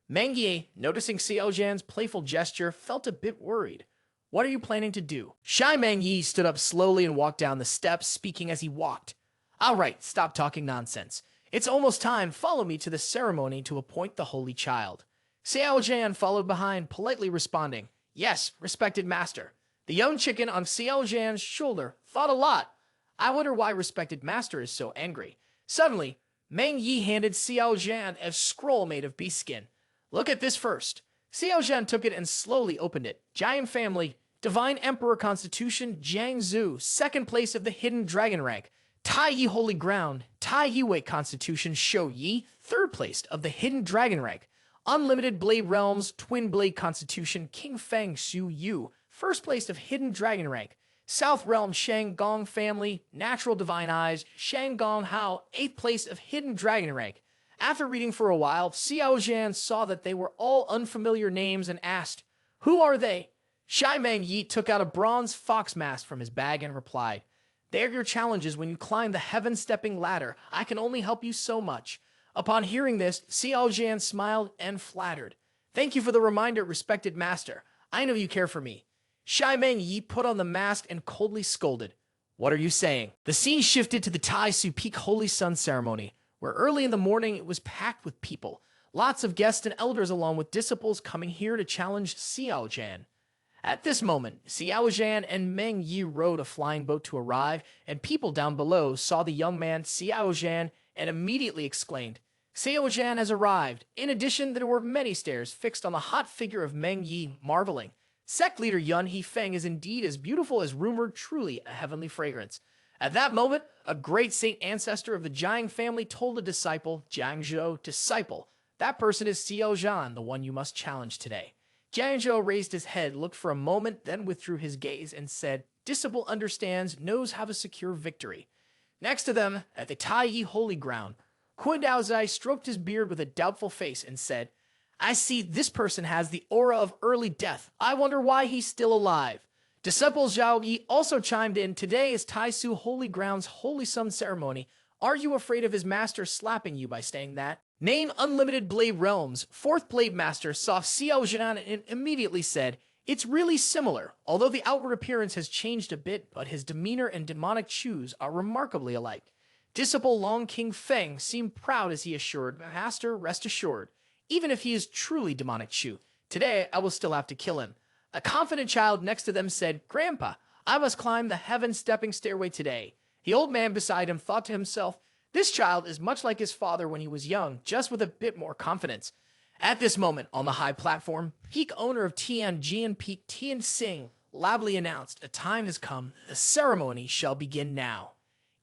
[SPEAKER 1] Meng Yi, noticing Xiao Zhan's playful gesture, felt a bit worried. What are you planning to do? Shy Meng Yi stood up slowly and walked down the steps, speaking as he walked. All right, stop talking nonsense. It's almost time. Follow me to the ceremony to appoint the holy child. Xiao Zhan followed behind, politely responding, yes, respected master. The young chicken on Xiao Zhan's shoulder thought a lot. I wonder why respected master is so angry. Suddenly, Meng Yi handed Xiao Zhan a scroll made of beast skin. Look at this first. Xiao Zhan took it and slowly opened it. Giant family, Divine Emperor Constitution, Jiang Zhu, second place of the Hidden Dragon rank. Tai Su Holy Ground, Tai He Wei Constitution, Shou Yi, third place of the Hidden Dragon rank. Unlimited Blade Realms, Twin Blade Constitution, King Feng Su Yu, first place of Hidden Dragon rank. South Realm Shang Gong Family, Natural Divine Eyes, Shang Gong Hao, eighth place of Hidden Dragon rank. After reading for a while, Xiao Zhan saw that they were all unfamiliar names and asked, who are they? Shy Meng Yi took out a bronze fox mask from his bag and replied, they are your challenges when you climb the heaven-stepping ladder. I can only help you so much. Upon hearing this, Xiao Zhan smiled and flattered. Thank you for the reminder, respected master. I know you care for me. Shy Meng Yi put on the mask and coldly scolded. What are you saying? The scene shifted to the Tai Su Peak Holy Sun ceremony, where early in the morning it was packed with people. Lots of guests and elders along with disciples coming here to challenge Xiao Zhan. At this moment, Xiao Zhan and Meng Yi rode a flying boat to arrive, and people down below saw the young man Xiao Zhan and immediately exclaimed, Xiao Zhan has arrived. In addition, there were many stares fixed on the hot figure of Meng Yi, marveling. Sect leader Yun He Feng is indeed as beautiful as rumored, truly a heavenly fragrance. At that moment, a great saint ancestor of the Jiang family told a disciple, Jiang Zhou, disciple, that person is Xiao Zhan, the one you must challenge today. Jiang Zhou raised his head, looked for a moment, then withdrew his gaze and said, disciple understands, knows how to secure victory. Next to them, at the Tai Su Holy Ground, Kun Daozai stroked his beard with a doubtful face and said, I see this person has the aura of early death. I wonder why he's still alive. Disciple Zhao Yi also chimed in, today is Tai Su Holy Ground's Holy Sun ceremony. Are you afraid of his master slapping you by saying that? Name Unlimited Blade Realms. Fourth Blade Master saw Xiao Zhan and immediately said, it's really similar, although the outward appearance has changed a bit, but his demeanor and demonic Chus are remarkably alike. Disciple Long King Feng seemed proud as he assured, Master, rest assured, even if he is truly demonic Chu, today I will still have to kill him. A confident child next to them said, Grandpa, I must climb the heaven-stepping stairway today. The old man beside him thought to himself, this child is much like his father when he was young, just with a bit more confidence. At this moment, on the high platform, peak owner of Tian Qiong Peak, Tian Xing, loudly announced, a time has come, the ceremony shall begin now.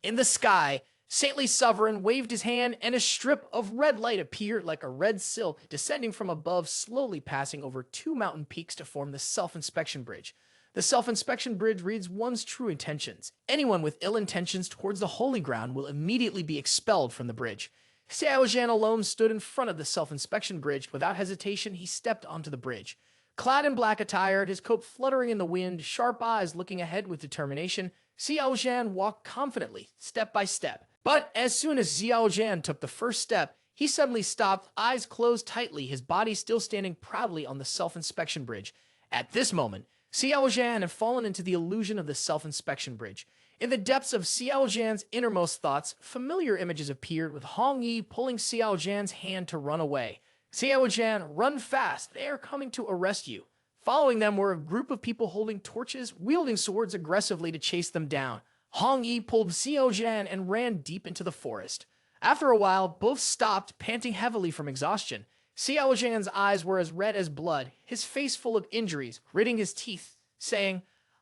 [SPEAKER 1] In the sky, saintly sovereign waved his hand, and a strip of red light appeared like a red silk, descending from above, slowly passing over two mountain peaks to form the self-inspection bridge. The self-inspection bridge reads one's true intentions. Anyone with ill intentions towards the holy ground will immediately be expelled from the bridge. Xiao Zhan alone stood in front of the self-inspection bridge. Without hesitation, he stepped onto the bridge. Clad in black attire, his coat fluttering in the wind, sharp eyes looking ahead with determination, Xiao Zhan walked confidently, step by step. But as soon as Xiao Zhan took the first step, he suddenly stopped, eyes closed tightly, his body still standing proudly on the self-inspection bridge. At this moment, Xiao Zhan had fallen into the illusion of the self-inspection bridge. In the depths of Xiao Zhan's innermost thoughts, familiar images appeared with Hong Yi pulling Xiao Zhan's hand to run away. Xiao Zhan, run fast, they are coming to arrest you. Following them were a group of people holding torches, wielding swords aggressively to chase them down. Hong Yi pulled Xiao Zhan and ran deep into the forest. After a while, both stopped, panting heavily from exhaustion. Xiao Zhan's eyes were as red as blood, his face full of injuries, gritting his teeth, saying,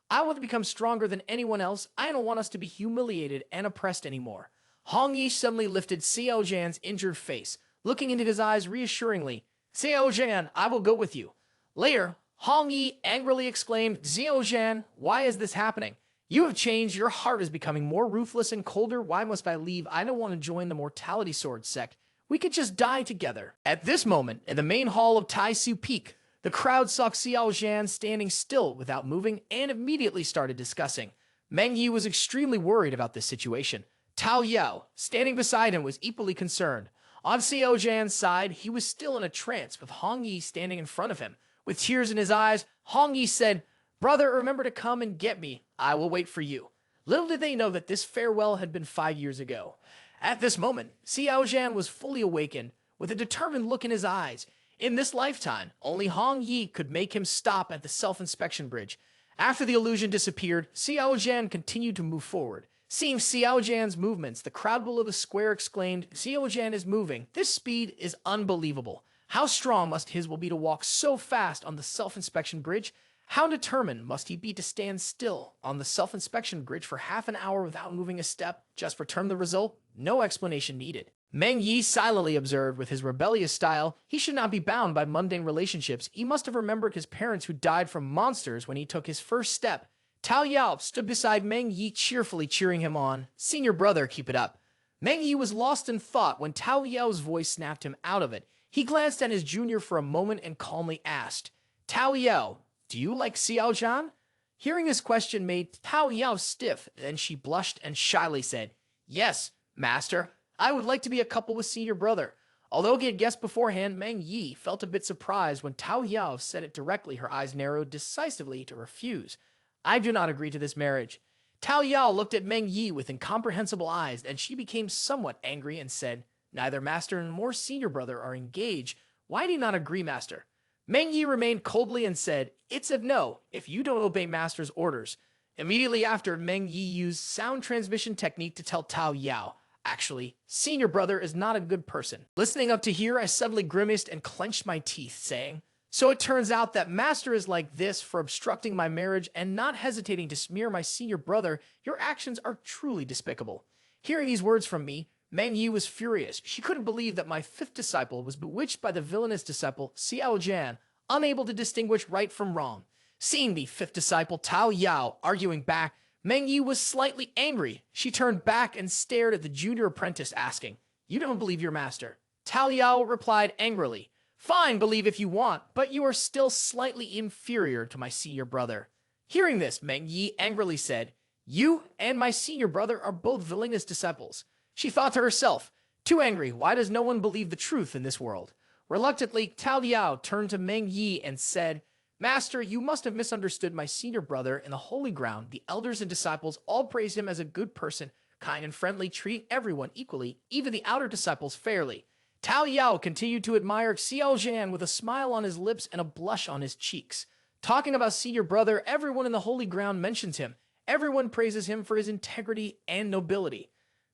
[SPEAKER 1] I want to become stronger than anyone else. I don't want us to be humiliated and oppressed anymore. Hong Yi suddenly lifted Xiao Zhan's injured face, looking into his eyes reassuringly. Xiao Zhan, I will go with you. Later, Hong Yi angrily exclaimed, Xiao Zhan, why is this happening? You have changed. Your heart is becoming more ruthless and colder. Why must I leave? I don't want to join the Mortality Sword sect. We could just die together. At this moment, in the main hall of Tai Su Peak, the crowd saw Xiao Zhan standing still without moving and immediately started discussing. Meng Yi was extremely worried about this situation. Tao Yao, standing beside him, was equally concerned. On Xiao Zhan's side, he was still in a trance with Hong Yi standing in front of him. With tears in his eyes, Hong Yi said, Brother, remember to come and get me. I will wait for you. Little did they know that this farewell had been 5 years ago. At this moment, Xiao Zhan was fully awakened, with a determined look in his eyes. In this lifetime, only Hong Yi could make him stop at the self-inspection bridge. After the illusion disappeared, Xiao Zhan continued to move forward. Seeing Xiao Zhan's movements, the crowd below the square exclaimed, Xiao Zhan is moving. This speed is unbelievable. How strong must his will be to walk so fast on the self-inspection bridge? How determined must he be to stand still on the self-inspection bridge for half an hour without moving a step? Just return the result? No explanation needed. Meng Yi silently observed with his rebellious style, he should not be bound by mundane relationships. He must have remembered his parents who died from monsters when he took his first step. Tao Yao stood beside Meng Yi, cheerfully cheering him on. Senior brother, keep it up. Meng Yi was lost in thought when Tao Yao's voice snapped him out of it. He glanced at his junior for a moment and calmly asked, Tao Yao, do you like Xiao Zhan? Hearing this question made Tao Yao stiff, then she blushed and shyly said, Yes, master. I would like to be a couple with senior brother. Although he had guessed beforehand, Meng Yi felt a bit surprised when Tao Yao said it directly. Her eyes narrowed decisively to refuse. I do not agree to this marriage. Tao Yao looked at Meng Yi with incomprehensible eyes, and she became somewhat angry and said, Neither master nor senior brother are engaged. Why do you not agree, master? Meng Yi remained coldly and said, It's a no, if you don't obey master's orders. Immediately after, Meng Yi used sound transmission technique to tell Tao Yao, Actually, senior brother is not a good person. Listening up to here, I suddenly grimaced and clenched my teeth, saying, So it turns out that master is like this for obstructing my marriage and not hesitating to smear my senior brother. Your actions are truly despicable. Hearing these words from me, Meng Yi was furious. She couldn't believe that my fifth disciple was bewitched by the villainous disciple, Xiao Zhan, unable to distinguish right from wrong. Seeing the fifth disciple, Tao Yao, arguing back, Meng Yi was slightly angry. She turned back and stared at the junior apprentice, asking, You don't believe your master? Tao Yao replied angrily, Fine, believe if you want, but you are still slightly inferior to my senior brother. Hearing this, Meng Yi angrily said, You and my senior brother are both villainous disciples. She thought to herself, Too angry, why does no one believe the truth in this world? Reluctantly, Tao Yao turned to Meng Yi and said, Master, you must have misunderstood my senior brother in the Holy Ground. The elders and disciples all praise him as a good person, kind and friendly, treating everyone equally, even the outer disciples fairly. Tao Yao continued to admire Xiao Zhan with a smile on his lips and a blush on his cheeks. Talking about senior brother, everyone in the Holy Ground mentions him. Everyone praises him for his integrity and nobility.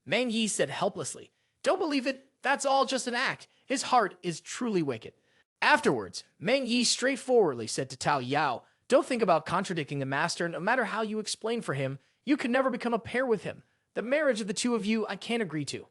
[SPEAKER 1] Meng Yi said helplessly, Don't believe it. That's all just an act. His heart is truly wicked. Afterwards, Meng Yi straightforwardly said to Tao Yao, Don't think about contradicting the master. No matter how you explain for him, you can never become a pair with him. The marriage of the two of you I can't agree to.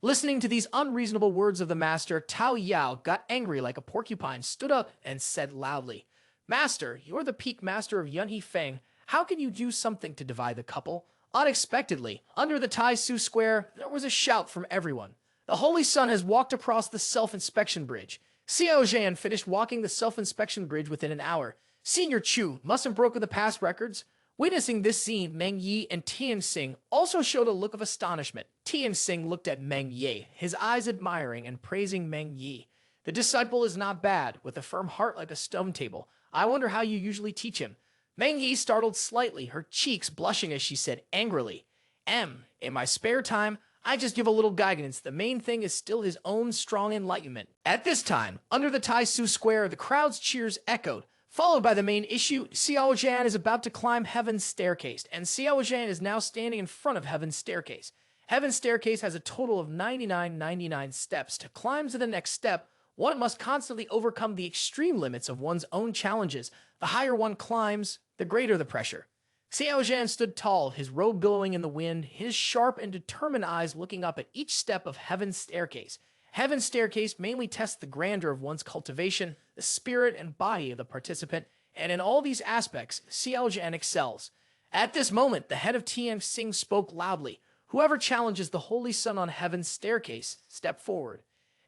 [SPEAKER 1] Listening to these unreasonable words of the master, Tao Yao got angry like a porcupine, stood up, and said loudly, Master, you're the peak master of Yun He Feng. How can you do something to divide the couple? Unexpectedly, under the Tai Su Square, there was a shout from everyone. The Holy Sun has walked across the self-inspection bridge. Xiao Zhan finished walking the self-inspection bridge within an hour. Senior Chu must have broken the past records. Witnessing this scene, Meng Yi and Tian Xing also showed a look of astonishment. Tian Xing looked at Meng Yi, his eyes admiring and praising Meng Yi. The disciple is not bad, with a firm heart like a stone table. I wonder how you usually teach him. Meng Yi startled slightly, her cheeks blushing as she said angrily, In my spare time, I just give a little guidance. The main thing is still his own strong enlightenment. At this time, under the Tai Su Square, the crowd's cheers echoed. Followed by the main issue, Xiao Zhan is about to climb Heaven's Staircase, and Xiao Zhan is now standing in front of Heaven's Staircase. Heaven's Staircase has a total of 99 steps. To climb to the next step, one must constantly overcome the extreme limits of one's own challenges. The higher one climbs, the greater the pressure. Xiao Zhan stood tall, his robe billowing in the wind, his sharp and determined eyes looking up at each step of Heaven's staircase. Heaven's staircase mainly tests the grandeur of one's cultivation, the spirit and body of the participant, and in all these aspects, Xiao Zhan excels. At this moment, the head of Tian Qiong spoke loudly. Whoever challenges the Holy Sun on Heaven's staircase, step forward.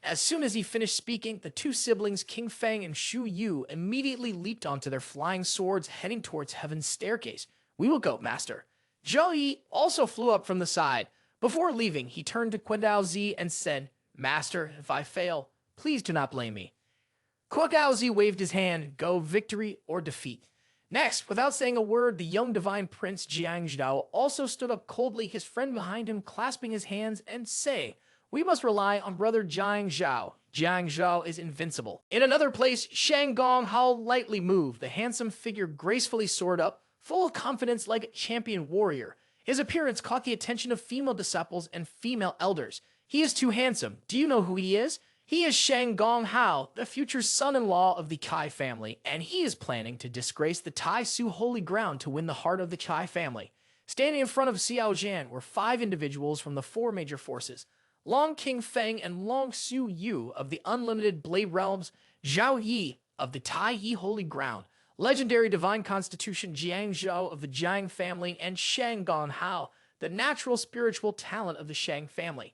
[SPEAKER 1] As soon as he finished speaking, the two siblings, King Feng and Shu Yu, immediately leaped onto their flying swords, heading towards Heaven's staircase. We will go, master. Zhou Yi also flew up from the side. Before leaving, he turned to Quendao Zi and said, Master, if I fail, please do not blame me. Quendao Zi waved his hand, go victory or defeat. Next, without saying a word, the young divine prince Jiang Zhao also stood up coldly, his friend behind him clasping his hands and saying, we must rely on brother Jiang Zhao. Jiang Zhao is invincible. In another place, Shang Gong Hao lightly moved, the handsome figure gracefully soared up, full of confidence like a champion warrior. His appearance caught the attention of female disciples and female elders. He is too handsome. Do you know who he is? He is Shang Gong Hao, the future son-in-law of the Kai family, and he is planning to disgrace the Tai Su Holy Ground to win the heart of the Kai family. Standing in front of Xiao Zhan were 5 individuals from the 4 major forces: Long King Feng and Long Su Yu of the Unlimited Blade Realms, Zhao Yi of the Tai Yi Holy Ground, legendary divine constitution Jiang Zhao of the Jiang family, and Shang Gong Hao, the natural spiritual talent of the Shang family.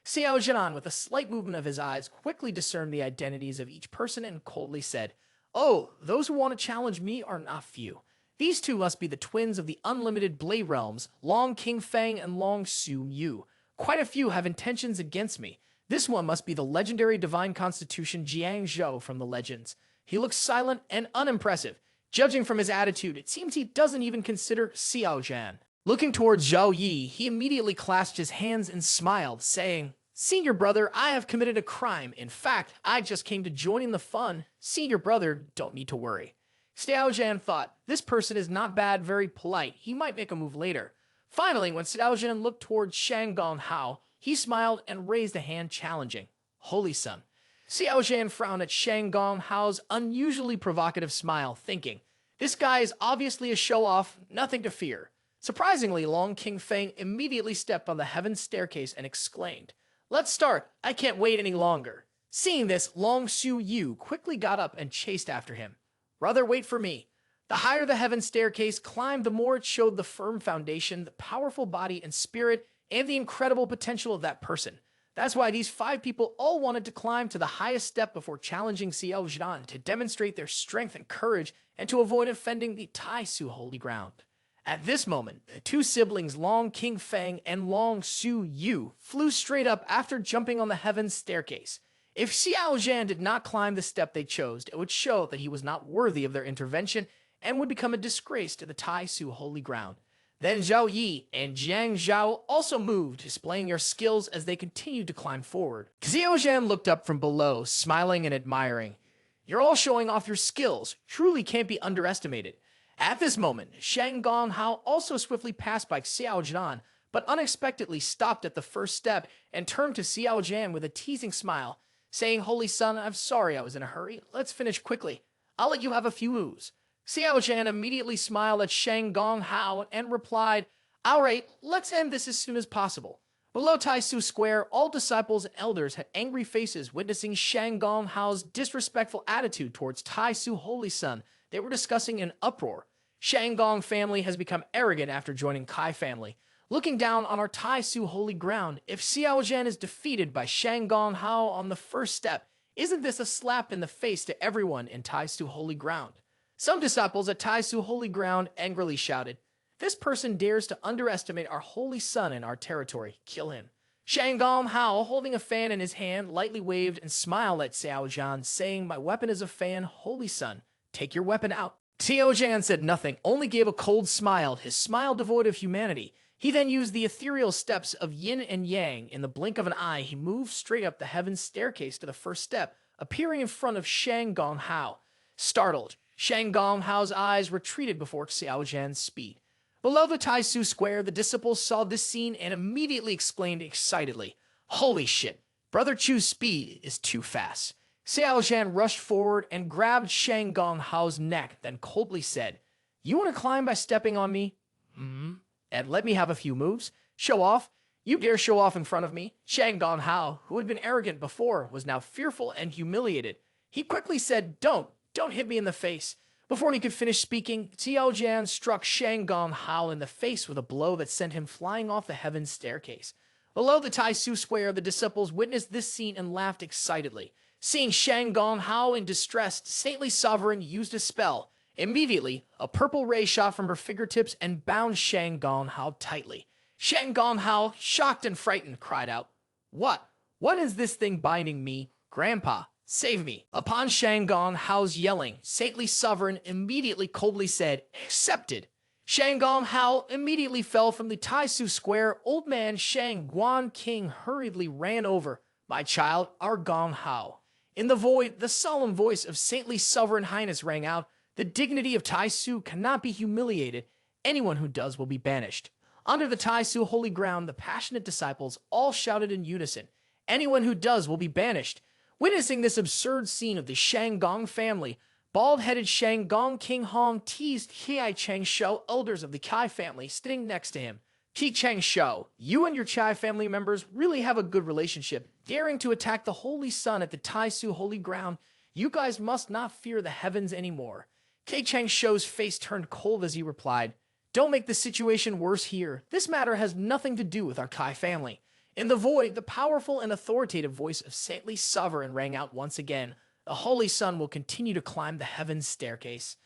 [SPEAKER 1] Xiao Zhan, with a slight movement of his eyes, quickly discerned the identities of each person and coldly said, oh, those who want to challenge me are not few. These two must be the twins of the Unlimited Blade Realms, Long King Feng and Long Su Yu. Quite a few have intentions against me. This one must be the legendary divine constitution Jiang Zhou from the legends. He looks silent and unimpressive. Judging from his attitude, it seems he doesn't even consider Xiao Zhan. Looking towards Zhao Yi, he immediately clasped his hands and smiled, saying, Senior brother, I have committed a crime. In fact, I just came to join in the fun. Senior brother, don't need to worry. Xiao Zhan thought, this person is not bad, very polite. He might make a move later. Finally, when Xiao Zhan looked towards Shang Gong Hao, he smiled and raised a hand challenging. Holy Sun. Xiao Zhan frowned at Shang Gong Hao's unusually provocative smile, thinking, this guy is obviously a show-off, nothing to fear. Surprisingly, Long King Feng immediately stepped on the Heaven's staircase and exclaimed, let's start, I can't wait any longer. Seeing this, Long Su Yu quickly got up and chased after him. Brother, wait for me. The higher the Heaven's staircase climbed, the more it showed the firm foundation, the powerful body and spirit, and the incredible potential of that person. That's why these 5 people all wanted to climb to the highest step before challenging Xiao Zhan to demonstrate their strength and courage and to avoid offending the Tai Su Holy Ground. At this moment, the 2 siblings Long King Feng and Long Su Yu flew straight up after jumping on the Heaven's staircase. If Xiao Zhan did not climb the step they chose, it would show that he was not worthy of their intervention and would become a disgrace to the Tai Su Holy Ground. Then Zhao Yi and Jiang Zhao also moved, displaying their skills as they continued to climb forward. Xiao Zhan looked up from below, smiling and admiring. You're all showing off your skills, truly can't be underestimated. At this moment, Shang Gong Hao also swiftly passed by Xiao Zhan, but unexpectedly stopped at the first step and turned to Xiao Zhan with a teasing smile, saying, Holy Son, I'm sorry I was in a hurry. Let's finish quickly. I'll let you have a few moves. Xiao Zhan immediately smiled at Shang Gong Hao and replied, all right, let's end this as soon as possible. Below Tai Su Square, all disciples and elders had angry faces witnessing Shang Gong Hao's disrespectful attitude towards Tai Su Holy Sun. They were discussing an uproar. Shang Gong family has become arrogant after joining Kai family. Looking down on our Tai Su Holy Ground, if Xiao Zhan is defeated by Shang Gong Hao on the first step, isn't this a slap in the face to everyone in Tai Su Holy Ground? Some disciples at Tai Su Holy Ground angrily shouted, this person dares to underestimate our holy son in our territory. Kill him. Shang Gong Hao, holding a fan in his hand, lightly waved and smiled at Xiao Zhan, saying, my weapon is a fan, holy son. Take your weapon out. Xiao Zhan said nothing, only gave a cold smile, his smile devoid of humanity. He then used the ethereal steps of yin and yang. In the blink of an eye, he moved straight up the Heaven's staircase to the first step, appearing in front of Shang Gong Hao. Startled, Shang Gong Hao's eyes retreated before Xiao Zhan's speed. Below the Tai Su Square, the disciples saw this scene and immediately exclaimed excitedly, holy shit, Brother Chu's speed is too fast. Xiao Zhan rushed forward and grabbed Shang Gong Hao's neck, then coldly said, "You want to climb by stepping on me? And let me have a few moves? Show off? You dare show off in front of me?" Shang Gong Hao, who had been arrogant before, was now fearful and humiliated. He quickly said, Don't hit me in the face." Before he could finish speaking, Xiao Zhan struck Shang Gong Hao in the face with a blow that sent him flying off the heaven's staircase. Below the Tai Su Square, the disciples witnessed this scene and laughed excitedly. Seeing Shang Gong Hao in distress, saintly sovereign used a spell. Immediately, a purple ray shot from her fingertips and bound Shang Gong Hao tightly. Shang Gong Hao, shocked and frightened, cried out, What? What is this thing binding me? Grandpa, save me." Upon Shang Gong Hao's yelling, saintly sovereign immediately coldly said, "Accepted." Shang Gong Hao immediately fell from the Tai Su Square. Old man Shang Guan King hurriedly ran over. "My child, our Gong Hao." In the void, the solemn voice of saintly sovereign highness rang out, "The dignity of Tai Su cannot be humiliated. Anyone who does will be banished." Under the Tai Su Holy Ground, the passionate disciples all shouted in unison, "Anyone who does will be banished." Witnessing this absurd scene of the Shang Gong family, bald-headed Shang Gong King Hong teased Kai Chang Shou, elders of the Kai family, sitting next to him. "Kai Chang Shou, you and your Chai family members really have a good relationship. Daring to attack the Holy Sun at the Tai Su Holy Ground, you guys must not fear the heavens anymore." Kai Chang Shou's face turned cold as he replied, "Don't make the situation worse here. This matter has nothing to do with our Kai family." In the void, the powerful and authoritative voice of saintly sovereign rang out once again. "The Holy Sun will continue to climb the heaven's staircase."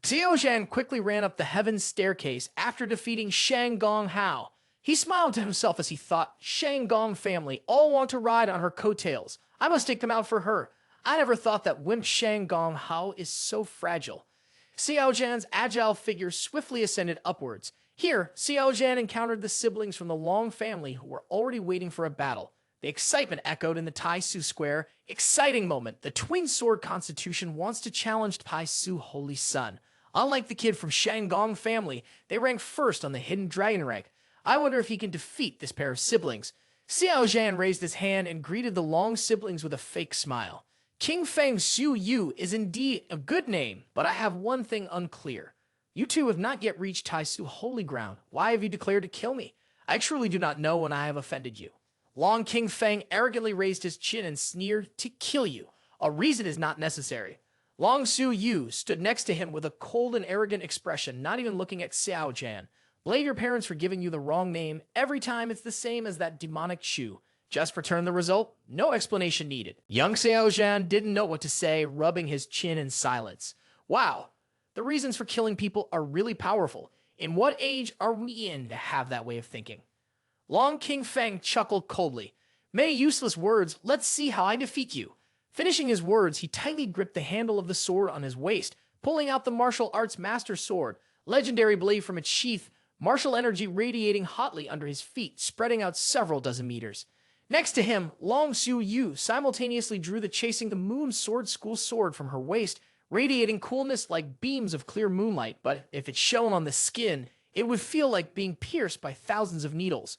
[SPEAKER 1] Xiao Zhan quickly ran up the heaven's staircase after defeating Shang Gong Hao. He smiled to himself as he thought, "Shang Gong family all want to ride on her coattails. I must take them out for her. I never thought that wimp Shang Gong Hao is so fragile." Xiao Zhan's agile figure swiftly ascended upwards. Here, Xiao Zhan encountered the siblings from the Long family who were already waiting for a battle. The excitement echoed in the Tai Su Square. "Exciting moment. The Twin Sword Constitution wants to challenge Tai Su Holy Sun. Unlike the kid from Shang Gong family, they rank first on the Hidden Dragon rank. I wonder if he can defeat this pair of siblings." Xiao Zhan raised his hand and greeted the Long siblings with a fake smile. "King Feng Xu Yu is indeed a good name, but I have one thing unclear. You two have not yet reached Tai Su Holy Ground. Why have you declared to kill me? I truly do not know when I have offended you." Long King Feng arrogantly raised his chin and sneered, "To kill you. A reason is not necessary." Long Su Yu stood next to him with a cold and arrogant expression, not even looking at Xiao Zhan. "Blame your parents for giving you the wrong name. Every time it's the same as that demonic Chu. Just return the result. No explanation needed." Young Xiao Zhan didn't know what to say, rubbing his chin in silence. Wow, the reasons for killing people are really powerful. In what age are we in to have that way of thinking? Long King Feng chuckled coldly. "Many useless words. Let's see how I defeat you." Finishing his words, he tightly gripped the handle of the sword on his waist, pulling out the martial arts master sword, legendary blade from its sheath, martial energy radiating hotly under his feet, spreading out several dozen meters. Next to him, Long Su Yu simultaneously drew the Chasing the Moon Sword School sword from her waist, radiating coolness like beams of clear moonlight, but if it shone on the skin, it would feel like being pierced by thousands of needles.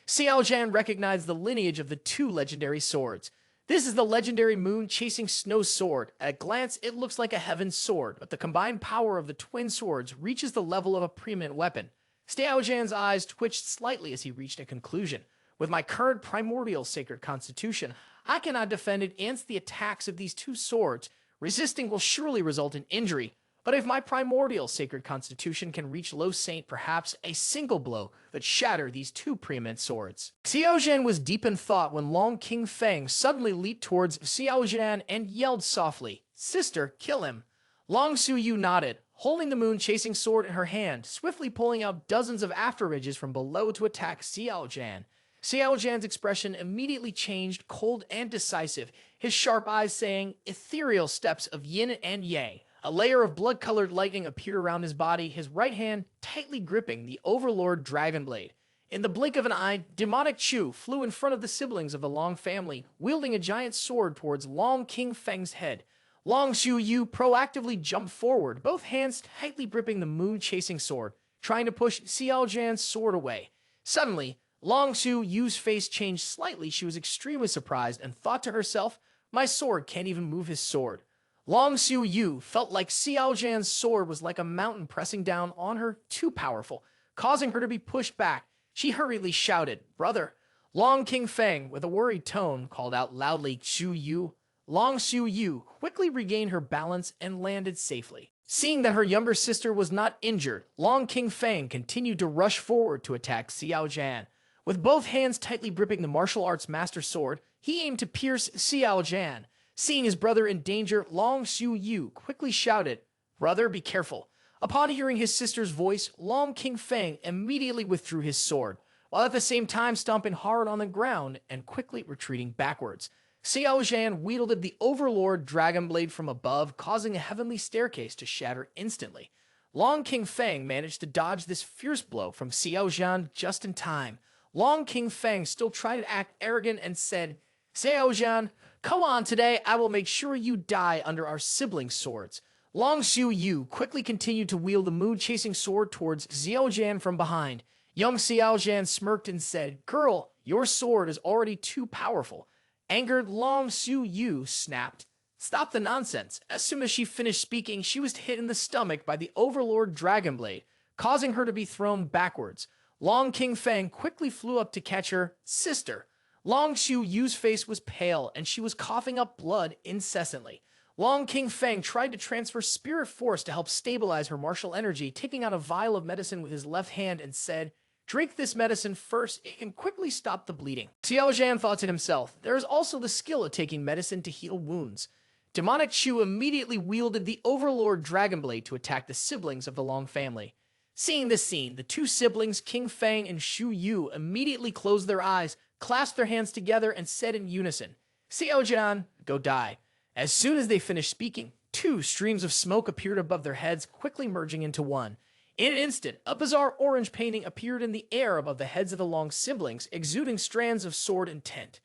[SPEAKER 1] Xiao Zhan recognized the lineage of the two legendary swords. This is the legendary Moon Chasing Snow Sword. At a glance, it looks like a heaven sword, but the combined power of the twin swords reaches the level of a preeminent weapon. Xiao Zhan's eyes twitched slightly as he reached a conclusion. With my current primordial sacred constitution, I cannot defend against the attacks of these two swords. Resisting will surely result in injury. But if my primordial sacred constitution can reach Low Saint, perhaps a single blow that shatter these two preeminent swords. Xiao Zhan was deep in thought when Long King Feng suddenly leaped towards Xiao Zhan and yelled softly, "Sister, kill him." Long Su Yu nodded, holding the moon chasing sword in her hand, swiftly pulling out dozens of after ridges from below to attack Xiao Zhan. Xiao Zhan's expression immediately changed, cold and decisive, his sharp eyes saying, "Ethereal steps of yin and yang." A layer of blood-colored lightning appeared around his body, his right hand tightly gripping the Overlord Dragon Blade. In the blink of an eye, demonic Chu flew in front of the siblings of the Long family, wielding a giant sword towards Long King Feng's head. Long Su Yu proactively jumped forward, both hands tightly gripping the moon-chasing sword, trying to push Xiao Zhan's sword away. Suddenly, Long Su Yu's face changed slightly. She was extremely surprised and thought to herself, My sword can't even move his sword. Long Xiu Yu felt like Xiao Zhan's sword was like a mountain pressing down on her, too powerful, causing her to be pushed back. She hurriedly shouted, "Brother!" Long King Feng, with a worried tone, called out loudly, "Xiu Yu." Long Xiu Yu quickly regained her balance and landed safely. Seeing that her younger sister was not injured, Long King Feng continued to rush forward to attack Xiao Zhan. With both hands tightly gripping the martial arts master sword, he aimed to pierce Xiao Zhan. Seeing his brother in danger, Long Xiu Yu quickly shouted, "Brother, be careful." Upon hearing his sister's voice, Long King Feng immediately withdrew his sword, while at the same time stomping hard on the ground and quickly retreating backwards. Xiao Zhan wielded the Overlord Dragon Blade from above, causing a heavenly staircase to shatter instantly. Long King Feng managed to dodge this fierce blow from Xiao Zhan just in time. Long King Feng still tried to act arrogant and said, "Xiao Zhan, come on today, I will make sure you die under our sibling swords." Long Xiu Yu quickly continued to wield the moon-chasing sword towards Xiao Zhan from behind. Young Xiao Zhan smirked and said, "Girl, your sword is already too powerful." Angered, Long Xiu Yu snapped, "Stop the nonsense." As soon as she finished speaking, she was hit in the stomach by the Overlord Dragon Blade, causing her to be thrown backwards. Long King Feng quickly flew up to catch her sister. Long Xiu Yu's face was pale, and she was coughing up blood incessantly. Long King Feng tried to transfer spirit force to help stabilize her martial energy, taking out a vial of medicine with his left hand and said, "Drink this medicine first, it can quickly stop the bleeding." Xiao Zhan thought to himself, there is also the skill of taking medicine to heal wounds. Demonic Chu immediately wielded the Overlord Dragon Blade to attack the siblings of the Long family. Seeing this scene, the two siblings, King Feng and Xiu Yu, immediately closed their eyes, clasped their hands together, and said in unison, "Xiao Zhan, go die." As soon as they finished speaking, two streams of smoke appeared above their heads, quickly merging into one. In an instant, a bizarre orange painting appeared in the air above the heads of the Long siblings, exuding strands of sword intent.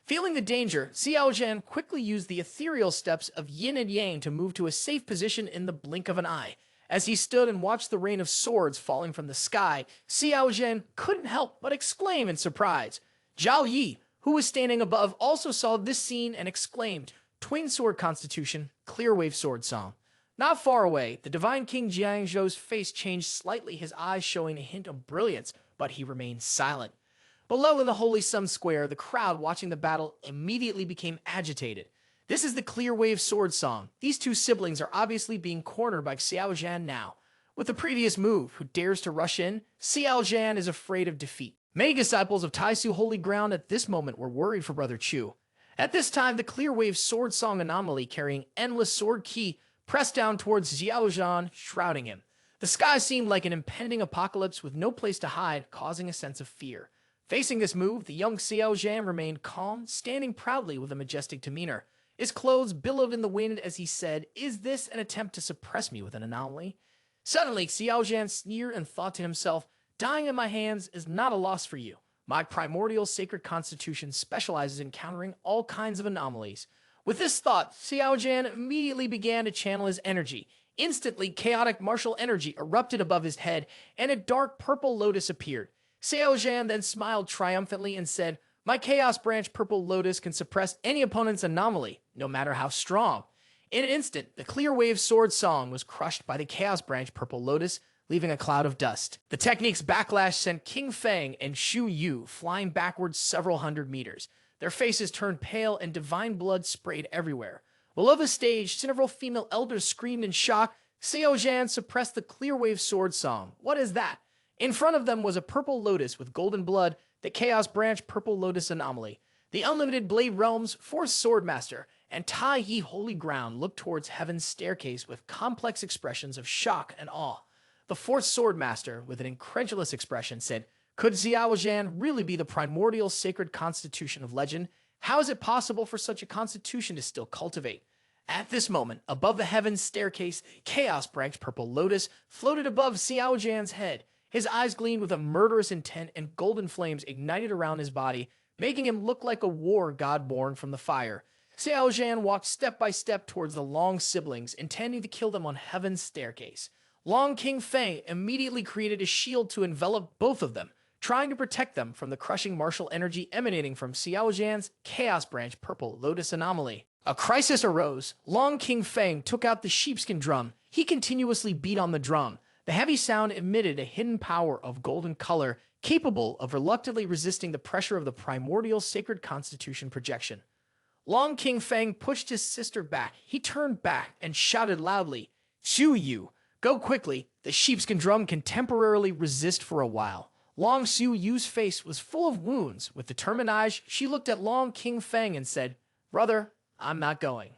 [SPEAKER 1] Feeling the danger, Xiao Zhan quickly used the ethereal steps of yin and yang to move to a safe position in the blink of an eye. As he stood and watched the rain of swords falling from the sky, Xiao Zhan couldn't help but exclaim in surprise. Zhao Yi, who was standing above, also saw this scene and exclaimed, "Twin sword constitution, clear wave sword song." Not far away, the divine King Jiangzhou's face changed slightly, his eyes showing a hint of brilliance, but he remained silent. Below in the Holy Sun Square, the crowd watching the battle immediately became agitated. This is the clear wave sword song. These two siblings are obviously being cornered by Xiao Zhan now. With the previous move, who dares to rush in, Xiao Zhan is afraid of defeat. Many disciples of Tai Su Holy Ground at this moment were worried for Brother Chu. At this time, the clear wave sword song anomaly carrying endless sword ki pressed down towards Xiao Zhan, shrouding him. The sky seemed like an impending apocalypse with no place to hide, causing a sense of fear. Facing this move, the young Xiao Zhan remained calm, standing proudly with a majestic demeanor. His clothes billowed in the wind as he said, "Is this an attempt to suppress me with an anomaly?" Suddenly, Xiao Zhan sneered and thought to himself, "Dying in my hands is not a loss for you. My primordial sacred constitution specializes in countering all kinds of anomalies." With this thought, Xiao Zhan immediately began to channel his energy. Instantly, chaotic martial energy erupted above his head, and a dark purple lotus appeared. Xiao Zhan then smiled triumphantly and said, "My Chaos Branch Purple Lotus can suppress any opponent's anomaly, no matter how strong." In an instant, the clear wave sword song was crushed by the Chaos Branch Purple Lotus, leaving a cloud of dust. The technique's backlash sent King Feng and Xiu Yu flying backwards several hundred meters. Their faces turned pale and divine blood sprayed everywhere. Below the stage, several female elders screamed in shock. Xiao Zhan suppressed the clear wave sword song. What is that? In front of them was a purple lotus with golden blood, the Chaos Branch Purple Lotus anomaly. The Unlimited Blade Realm's fourth Swordmaster and Tai He Holy Ground looked towards Heaven's staircase with complex expressions of shock and awe. The fourth Swordmaster, with an incredulous expression, said, "Could Xiao Zhan really be the primordial sacred constitution of legend? How is it possible for such a constitution to still cultivate?" At this moment, above the Heaven's staircase, the Chaos Branch Purple Lotus floated above Xiao Zhan's head. His eyes gleamed with a murderous intent, and golden flames ignited around his body, making him look like a war god born from the fire. Xiao Zhan walked step by step towards the Long siblings, intending to kill them on Heaven's staircase. Long King Feng immediately created a shield to envelop both of them. trying to protect them from the crushing martial energy emanating from Xiao Zhan's Chaos Branch Purple Lotus Anomaly. A crisis arose. Long King Feng took out the sheepskin drum. He continuously beat on the drum. The heavy sound emitted a hidden power of golden color, capable of reluctantly resisting the pressure of the primordial sacred constitution projection. Long King Feng pushed his sister back. He turned back and shouted loudly, "Xu Yu, go quickly. The sheepskin drum can temporarily resist for a while." Long Xu Yu's face was full of wounds. With determined eyes, she looked at Long King Feng and said, "Brother, I'm not going."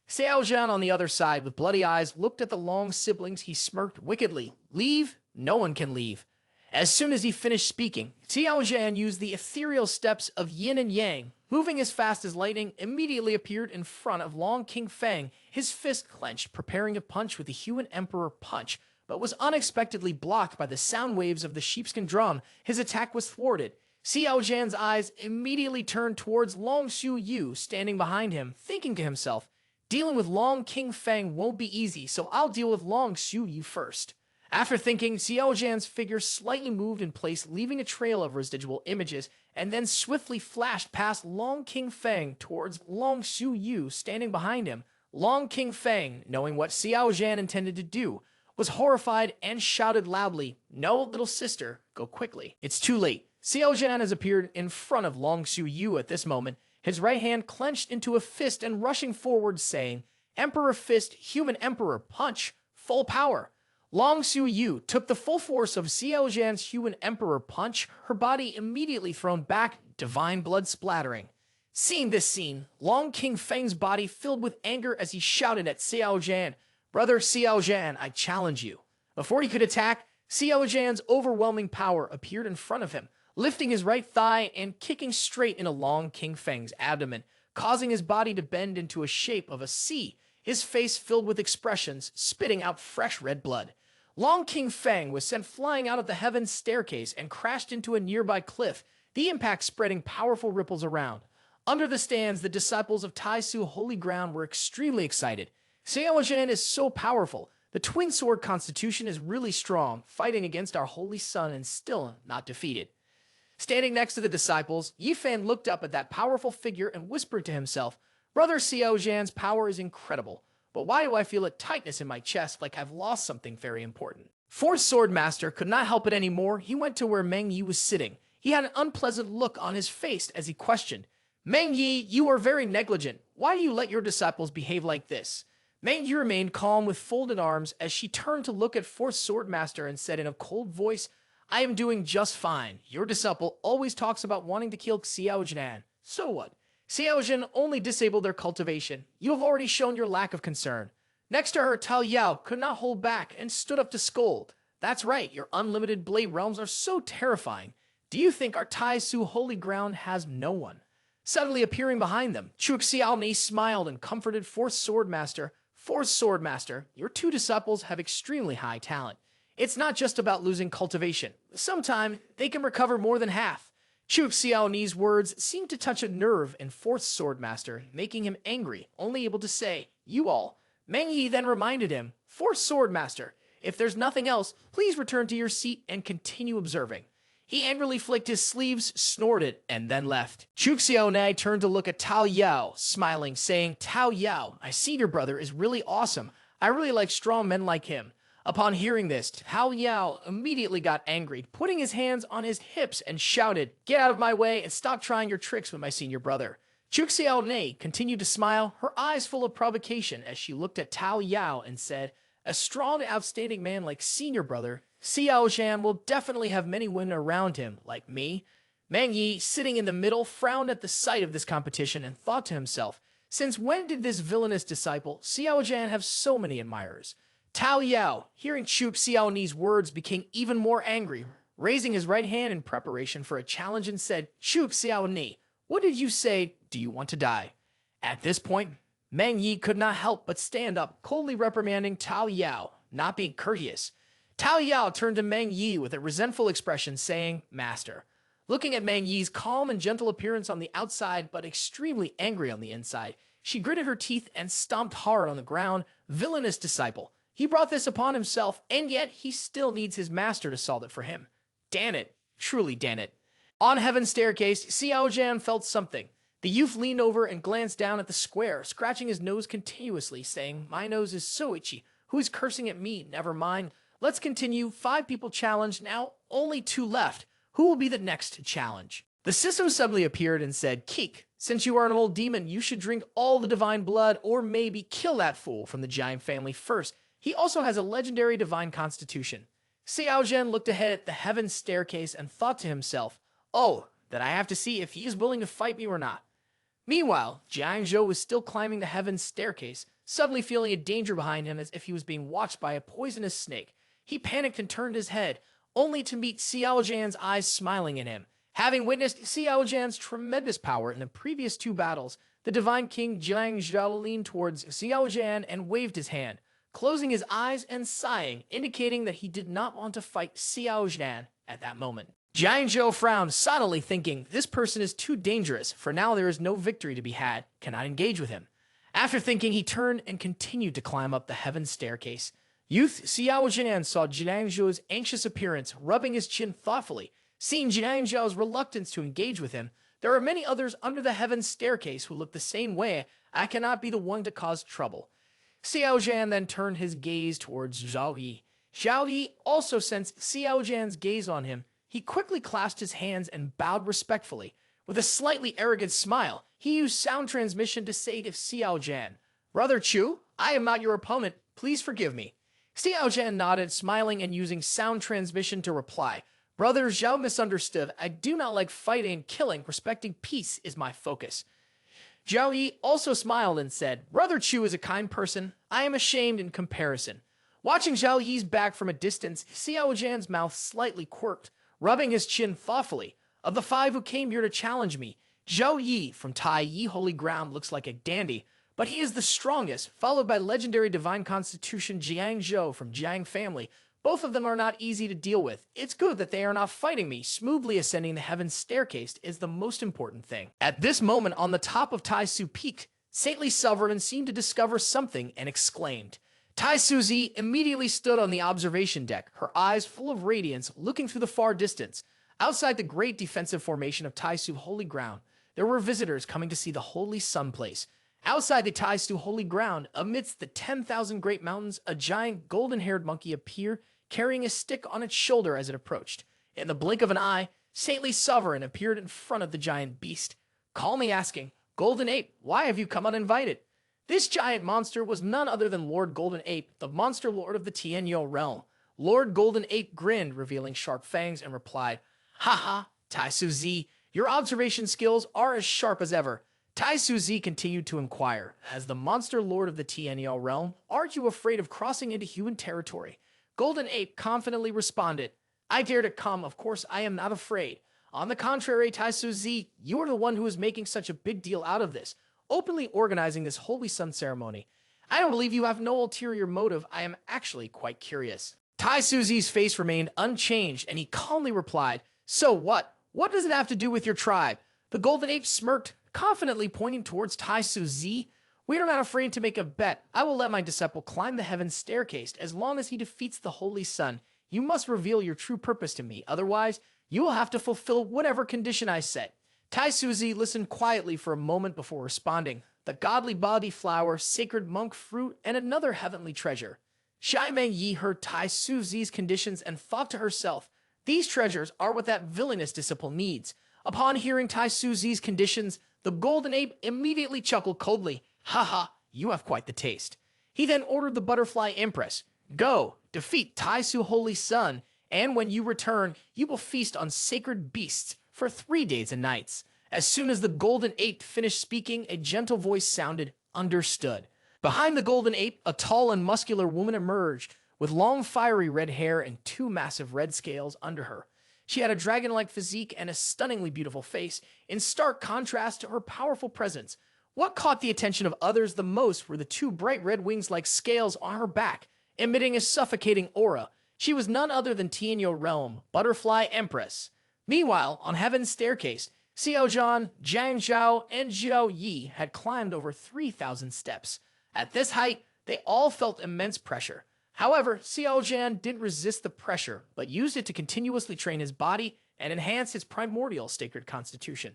[SPEAKER 1] Xiao Zhan on the other side, with bloody eyes, looked at the Long siblings. He smirked wickedly. "Leave? No one can leave." As soon as he finished speaking, Xiao Zhan used the ethereal steps of yin and yang. Moving as fast as lightning, immediately appeared in front of Long King Feng, his fist clenched, preparing to punch with the Human Emperor punch, but was unexpectedly blocked by the sound waves of the sheepskin drum. His attack was thwarted. Xiao Zhan's eyes immediately turned towards Long Xu Yu, standing behind him, thinking to himself, "Dealing with Long King Feng won't be easy, so I'll deal with Long Xu Yu first." After thinking, Xiao Zhan's figure slightly moved in place, leaving a trail of residual images, and then swiftly flashed past Long King Feng towards Long Xu Yu, standing behind him. Long King Feng, knowing what Xiao Zhan intended to do, was horrified and shouted loudly, "No, little sister, go quickly. It's too late." Xiao Zhan has appeared in front of Long Xu Yu at this moment, his right hand clenched into a fist and rushing forward, saying, "Emperor Fist, Human Emperor, punch, full power." Long Xu Yu took the full force of Xiao Zhan's Human Emperor punch, her body immediately thrown back, divine blood splattering. Seeing this scene, Long King Feng's body filled with anger as he shouted at Xiao Zhan, "Brother Xiao Zhan, I challenge you." Before he could attack, Xiao Zhan's overwhelming power appeared in front of him, lifting his right thigh and kicking straight into Long King Feng's abdomen, causing his body to bend into a shape of a C, his face filled with expressions, spitting out fresh red blood. Long King Feng was sent flying out of the heaven's staircase and crashed into a nearby cliff, the impact spreading powerful ripples around. Under the stands, the disciples of Tai Su Holy Ground were extremely excited. Xiao Zhan is so powerful. The twin sword constitution is really strong, fighting against our holy son and still not defeated. Standing next to the disciples, Yi Fan looked up at that powerful figure and whispered to himself, "Brother Xiao Zhan's power is incredible. But why do I feel a tightness in my chest like I've lost something very important?" Fourth Sword Master could not help it anymore. He went to where Meng Yi was sitting. He had an unpleasant look on his face as he questioned, "Meng Yi, you are very negligent. Why do you let your disciples behave like this?" Meng Yi remained calm with folded arms as she turned to look at Fourth Sword Master and said in a cold voice, "I am doing just fine. Your disciple always talks about wanting to kill Xiao Zhan. So what? Xiao Zhan only disabled their cultivation. You have already shown your lack of concern." Next to her, Tao Yao could not hold back and stood up to scold. "That's right, your unlimited blade realms are so terrifying. Do you think our Tai Su Holy Ground has no one?" Suddenly appearing behind them, Chu Xiao Zhan smiled and comforted Fourth Sword Master. "Fourth Sword Master, your two disciples have extremely high talent. It's not just about losing cultivation. Sometime they can recover more than half." Chu Xiao Zhan's words seemed to touch a nerve in Fourth Sword Master, making him angry, only able to say, "You all." Meng Yi then reminded him, "Fourth Sword Master, if there's nothing else, please return to your seat and continue observing." He angrily flicked his sleeves, snorted, and then left. Chu Xiao Zhan turned to look at Tao Yao, smiling, saying, "Tao Yao, I see your brother is really awesome. I really like strong men like him." Upon hearing this, Tao Yao immediately got angry, putting his hands on his hips and shouted, "Get out of my way and stop trying your tricks with my senior brother." Chu Xiao Zhan continued to smile, her eyes full of provocation as she looked at Tao Yao and said, "A strong, outstanding man like senior brother, Xiao Zhan will definitely have many women around him, like me." Meng Yi, sitting in the middle, frowned at the sight of this competition and thought to himself, "Since when did this villainous disciple, Xiao Zhan, have so many admirers?" Tao Yao, hearing Chu Xiao Zhan's words, became even more angry, raising his right hand in preparation for a challenge and said, "Chu Xiao Zhan, what did you say? Do you want to die?" At this point, Meng Yi could not help but stand up, coldly reprimanding Tao Yao, not being courteous. Tao Yao turned to Meng Yi with a resentful expression, saying, "Master." Looking at Meng Yi's calm and gentle appearance on the outside, but extremely angry on the inside, she gritted her teeth and stomped hard on the ground. Villainous disciple. He brought this upon himself, and yet he still needs his master to solve it for him. Damn it. Truly, damn it. On heaven's staircase, Xiao Zhan felt something. The youth leaned over and glanced down at the square, scratching his nose continuously, saying, "My nose is so itchy. Who is cursing at me? Never mind. Let's continue. 5 people challenged. Now only 2 left. Who will be the next to challenge?" The system suddenly appeared and said, "Keek, since you are an old demon, you should drink all the divine blood or maybe kill that fool from the giant family first. He also has a legendary divine constitution." Xiao Zhan looked ahead at the heaven's staircase and thought to himself, "Oh, that I have to see if he is willing to fight me or not." Meanwhile, Jiang Zhou was still climbing the heaven's staircase, suddenly feeling a danger behind him as if he was being watched by a poisonous snake. He panicked and turned his head, only to meet Xiao Zhan's eyes smiling at him. Having witnessed Xiao Zhan's tremendous power in the previous 2 battles, the divine king Jiang Zhou leaned towards Xiao Zhan and waved his hand, closing his eyes and sighing, indicating that he did not want to fight Xiao Zhan at that moment. Jiang Zhou frowned, subtly thinking, "This person is too dangerous. For now, there is no victory to be had. Cannot engage with him." After thinking, he turned and continued to climb up the heaven's staircase. Youth Xiao Zhan saw Jiang Zhou's anxious appearance, rubbing his chin thoughtfully. Seeing Jiang Zhou's reluctance to engage with him, there are many others under the heaven's staircase who look the same way. I cannot be the one to cause trouble. Xiao Zhan then turned his gaze towards Zhao Yi. Zhao Yi also sensed Xiao Zhan's gaze on him. He quickly clasped his hands and bowed respectfully. With a slightly arrogant smile, he used sound transmission to say to Xiao Zhan, "Brother Chu, I am not your opponent. Please forgive me." Xiao Zhan nodded, smiling and using sound transmission to reply, "Brother Zhao misunderstood. I do not like fighting and killing. Respecting peace is my focus." Zhao Yi also smiled and said, "Brother Chu is a kind person. I am ashamed in comparison." Watching Zhao Yi's back from a distance, Xiao Zhan's mouth slightly quirked, rubbing his chin thoughtfully. "Of the 5 who came here to challenge me, Zhao Yi from Tai Yi Holy Ground looks like a dandy, but he is the strongest, followed by legendary divine constitution Jiang Zhou from Jiang family. Both of them are not easy to deal with. It's good that they are not fighting me. Smoothly ascending the heaven's staircase is the most important thing." At this moment, on the top of Tai Su Peak, saintly sovereign seemed to discover something and exclaimed. Tai Su Zi immediately stood on the observation deck, her eyes full of radiance, looking through the far distance. Outside the great defensive formation of Tai Su Holy Ground, there were visitors coming to see the Holy Sun Place. Outside the Tai Su Holy Ground, amidst the 10,000 great mountains, a giant golden-haired monkey appeared, carrying a stick on its shoulder as it approached. In the blink of an eye, saintly sovereign appeared in front of the giant beast, calmly asking, "Golden Ape, why have you come uninvited?" This giant monster was none other than Lord Golden Ape, the monster lord of the Tianyo realm. Lord Golden Ape grinned, revealing sharp fangs, and replied, "Haha, Tai Su Zi, your observation skills are as sharp as ever." Tai Su Zi continued to inquire, "As the monster lord of the Tianyo realm, aren't you afraid of crossing into human territory?" Golden Ape confidently responded, "I dare to come, of course I am not afraid. On the contrary, Tai Su Zi, you are the one who is making such a big deal out of this, openly organizing this Holy Sun ceremony. I don't believe you have no ulterior motive. I am actually quite curious." Tai Su Zi's face remained unchanged, and he calmly replied, "So what? What does it have to do with your tribe?" The Golden Ape smirked, confidently pointing towards Tai Su Zi. "We are not afraid to make a bet. I will let my disciple climb the heaven's staircase as long as he defeats the Holy Sun. You must reveal your true purpose to me. Otherwise, you will have to fulfill whatever condition I set." Tai Su Zi listened quietly for a moment before responding, "The godly body flower, sacred monk fruit, and another heavenly treasure." Shai Meng Yi heard Tai Su Zi's conditions and thought to herself, "These treasures are what that villainous disciple needs." Upon hearing Tai Su Zi's conditions, the Golden Ape immediately chuckled coldly. "Haha, you have quite the taste." He then ordered the Butterfly Empress, "Go, defeat Tai Su Holy Sun, and when you return, you will feast on sacred beasts for 3 days and nights." As soon as the Golden Ape finished speaking, a gentle voice sounded, "Understood." Behind the Golden Ape, a tall and muscular woman emerged, with long fiery red hair and 2 massive red scales under her. She had a dragon-like physique and a stunningly beautiful face, in stark contrast to her powerful presence. What caught the attention of others the most were the 2 bright red wings-like scales on her back, emitting a suffocating aura. She was none other than Tianyo Realm, Butterfly Empress. Meanwhile, on Heaven's staircase, Xiao Zhan, Jiang Zhao, and Zhao Yi had climbed over 3,000 steps. At this height, they all felt immense pressure. However, Xiao Zhan didn't resist the pressure, but used it to continuously train his body, and enhance its primordial sacred constitution.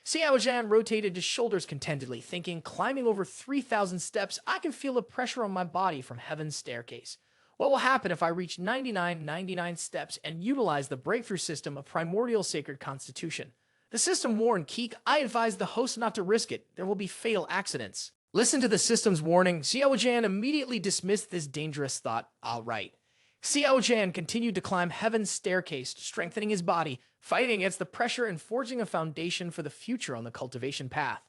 [SPEAKER 1] Xiao Zhan rotated his shoulders contentedly, thinking, climbing over 3,000 steps, I can feel the pressure on my body from heaven's staircase. What will happen if I reach 99 steps and utilize the breakthrough system of primordial sacred constitution? The system warned Keek, I advise the host not to risk it. There will be fatal accidents. Listen to the system's warning. Xiao Zhan immediately dismissed this dangerous thought. All right. Xiao Zhan continued to climb heaven's staircase, strengthening his body, fighting against the pressure and forging a foundation for the future on the cultivation path.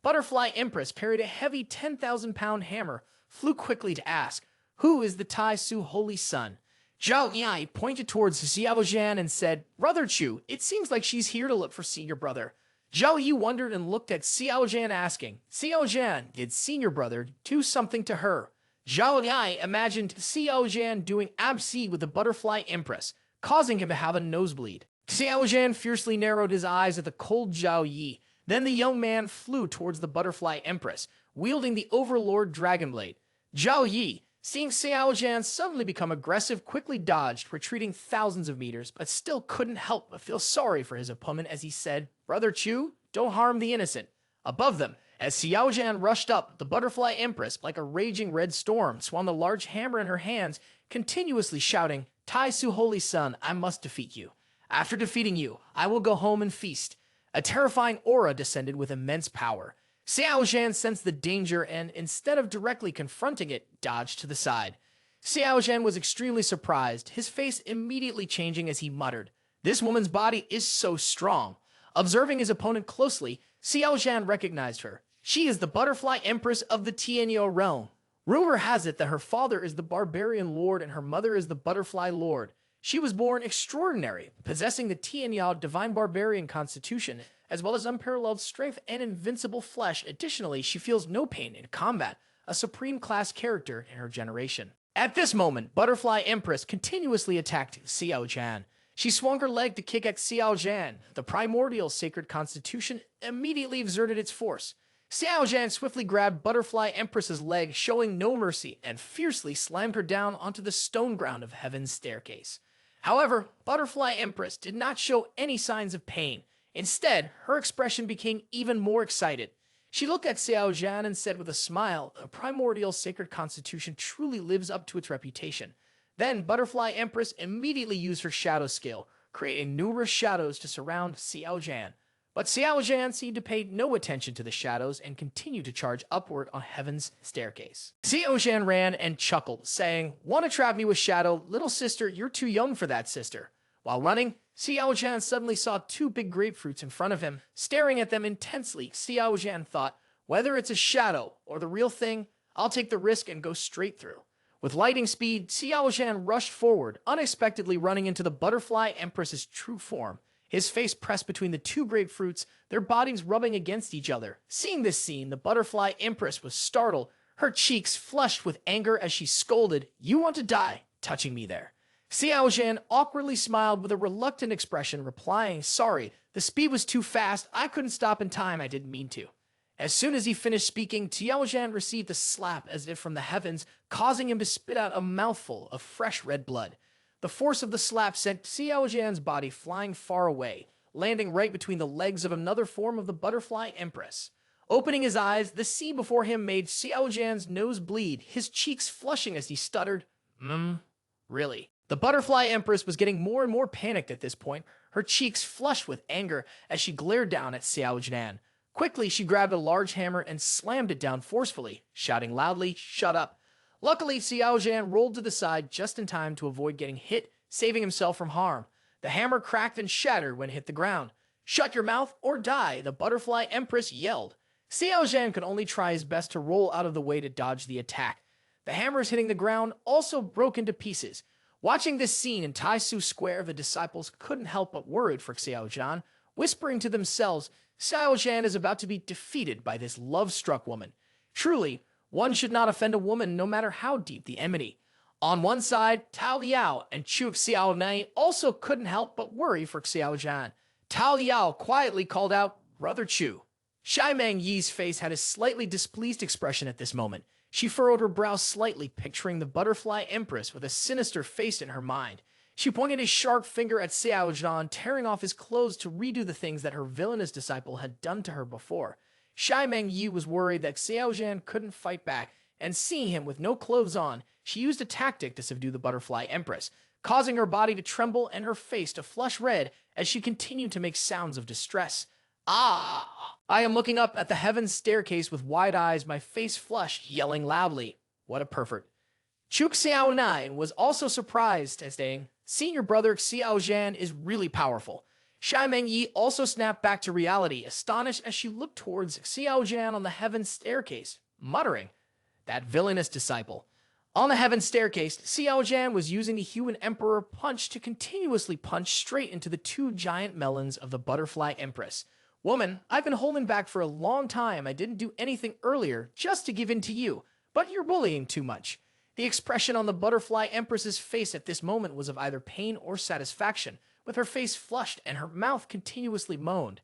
[SPEAKER 1] Butterfly Empress carried a heavy 10,000-pound hammer, flew quickly to ask, who is the Tai Su Holy Son? Zhao Yai pointed towards Xiao Zhan and said, Brother Chu, it seems like she's here to look for senior brother. Zhao Yi wondered and looked at Xiao Zhan asking, Xiao Zhan, did senior brother do something to her? Zhao Yai imagined Xiao Zhan doing absi with the Butterfly Empress, causing him to have a nosebleed. Xiao Zhan fiercely narrowed his eyes at the cold Zhao Yi. Then the young man flew towards the Butterfly Empress, wielding the Overlord Dragon Blade. Zhao Yi, seeing Xiao Zhan suddenly become aggressive, quickly dodged, retreating thousands of meters, but still couldn't help but feel sorry for his opponent as he said, Brother Chu, don't harm the innocent. Above them, as Xiao Zhan rushed up, the Butterfly Empress, like a raging red storm, swung the large hammer in her hands, continuously shouting, Tai Su Holy Son, I must defeat you. After defeating you, I will go home and feast. A terrifying aura descended with immense power. Xiao Zhan sensed the danger and, instead of directly confronting it, dodged to the side. Xiao Zhan was extremely surprised, his face immediately changing as he muttered, This woman's body is so strong. Observing his opponent closely, Xiao Zhan recognized her. She is the Butterfly Empress of the Tianyo realm. Rumor has it that her father is the Barbarian Lord and her mother is the Butterfly Lord. She was born extraordinary, possessing the Tianyo Divine Barbarian Constitution, as well as unparalleled strength and invincible flesh. Additionally, she feels no pain in combat, a supreme class character in her generation. At this moment, Butterfly Empress continuously attacked Xiao Zhan. She swung her leg to kick at Xiao Zhan. The primordial sacred constitution immediately exerted its force. Xiao Zhan swiftly grabbed Butterfly Empress's leg, showing no mercy, and fiercely slammed her down onto the stone ground of heaven's staircase. However, Butterfly Empress did not show any signs of pain. Instead, her expression became even more excited. She looked at Xiao Zhan and said with a smile, the primordial sacred constitution truly lives up to its reputation. Then Butterfly Empress immediately used her shadow skill, creating numerous shadows to surround Xiao Zhan. But Xiao Zhan seemed to pay no attention to the shadows and continued to charge upward on heaven's staircase. Xiao Zhan ran and chuckled, saying, Want to trap me with shadow? Little sister, you're too young for that, sister. While running, Xiao Zhan suddenly saw two big grapefruits in front of him. Staring at them intensely, Xiao Zhan thought, whether it's a shadow or the real thing, I'll take the risk and go straight through. With lightning speed, Xiao Zhan rushed forward, unexpectedly running into the Butterfly Empress's true form. His face pressed between the two grapefruits, their bodies rubbing against each other. Seeing this scene, the Butterfly Empress was startled, her cheeks flushed with anger as she scolded, You want to die, touching me there. Xiao Zhan awkwardly smiled with a reluctant expression, replying, Sorry, the speed was too fast, I couldn't stop in time, I didn't mean to. As soon as he finished speaking, Xiao Zhan received a slap as if from the heavens, causing him to spit out a mouthful of fresh red blood. The force of the slap sent Xiao Zhan's body flying far away, landing right between the legs of another form of the Butterfly Empress. Opening his eyes, the scene before him made Xiao Zhan's nose bleed, his cheeks flushing as he stuttered, Really? The Butterfly Empress was getting more and more panicked at this point, her cheeks flushed with anger as she glared down at Xiao Zhan. Quickly, she grabbed a large hammer and slammed it down forcefully, shouting loudly, Shut up. Luckily, Xiao Zhan rolled to the side just in time to avoid getting hit, saving himself from harm. The hammer cracked and shattered when it hit the ground. Shut your mouth or die, the Butterfly Empress yelled. Xiao Zhan could only try his best to roll out of the way to dodge the attack. The hammers hitting the ground also broke into pieces. Watching this scene in Tai Su Square, the disciples couldn't help but worried for Xiao Zhan, whispering to themselves, Xiao Zhan is about to be defeated by this love-struck woman. Truly, one should not offend a woman no matter how deep the enmity. On one side, Tao Liao and Chu Xiao Zhan also couldn't help but worry for Xiao Zhan. Tao Liao quietly called out, Brother Chu. Shai Meng Yi's face had a slightly displeased expression at this moment. She furrowed her brow slightly, picturing the Butterfly Empress with a sinister face in her mind. She pointed a sharp finger at Xiao Zhan, tearing off his clothes to redo the things that her villainous disciple had done to her before. Shai Meng Yi was worried that Xiao Zhan couldn't fight back, and seeing him with no clothes on, she used a tactic to subdue the Butterfly Empress, causing her body to tremble and her face to flush red as she continued to make sounds of distress. Ah! I am looking up at the heaven's staircase with wide eyes, my face flushed, yelling loudly. What a pervert. Chu Xiao Zhan was also surprised, as saying, seeing your brother Xiao Zhan is really powerful. Shai Meng Yi also snapped back to reality, astonished as she looked towards Xiao Zhan on the heaven's staircase, muttering, that villainous disciple. On the heaven's staircase, Xiao Zhan was using the human emperor punch to continuously punch straight into the two giant melons of the Butterfly Empress. Woman, I've been holding back for a long time. I didn't do anything earlier just to give in to you, but you're bullying too much. The expression on the Butterfly Empress's face at this moment was of either pain or satisfaction, with her face flushed and her mouth continuously moaned.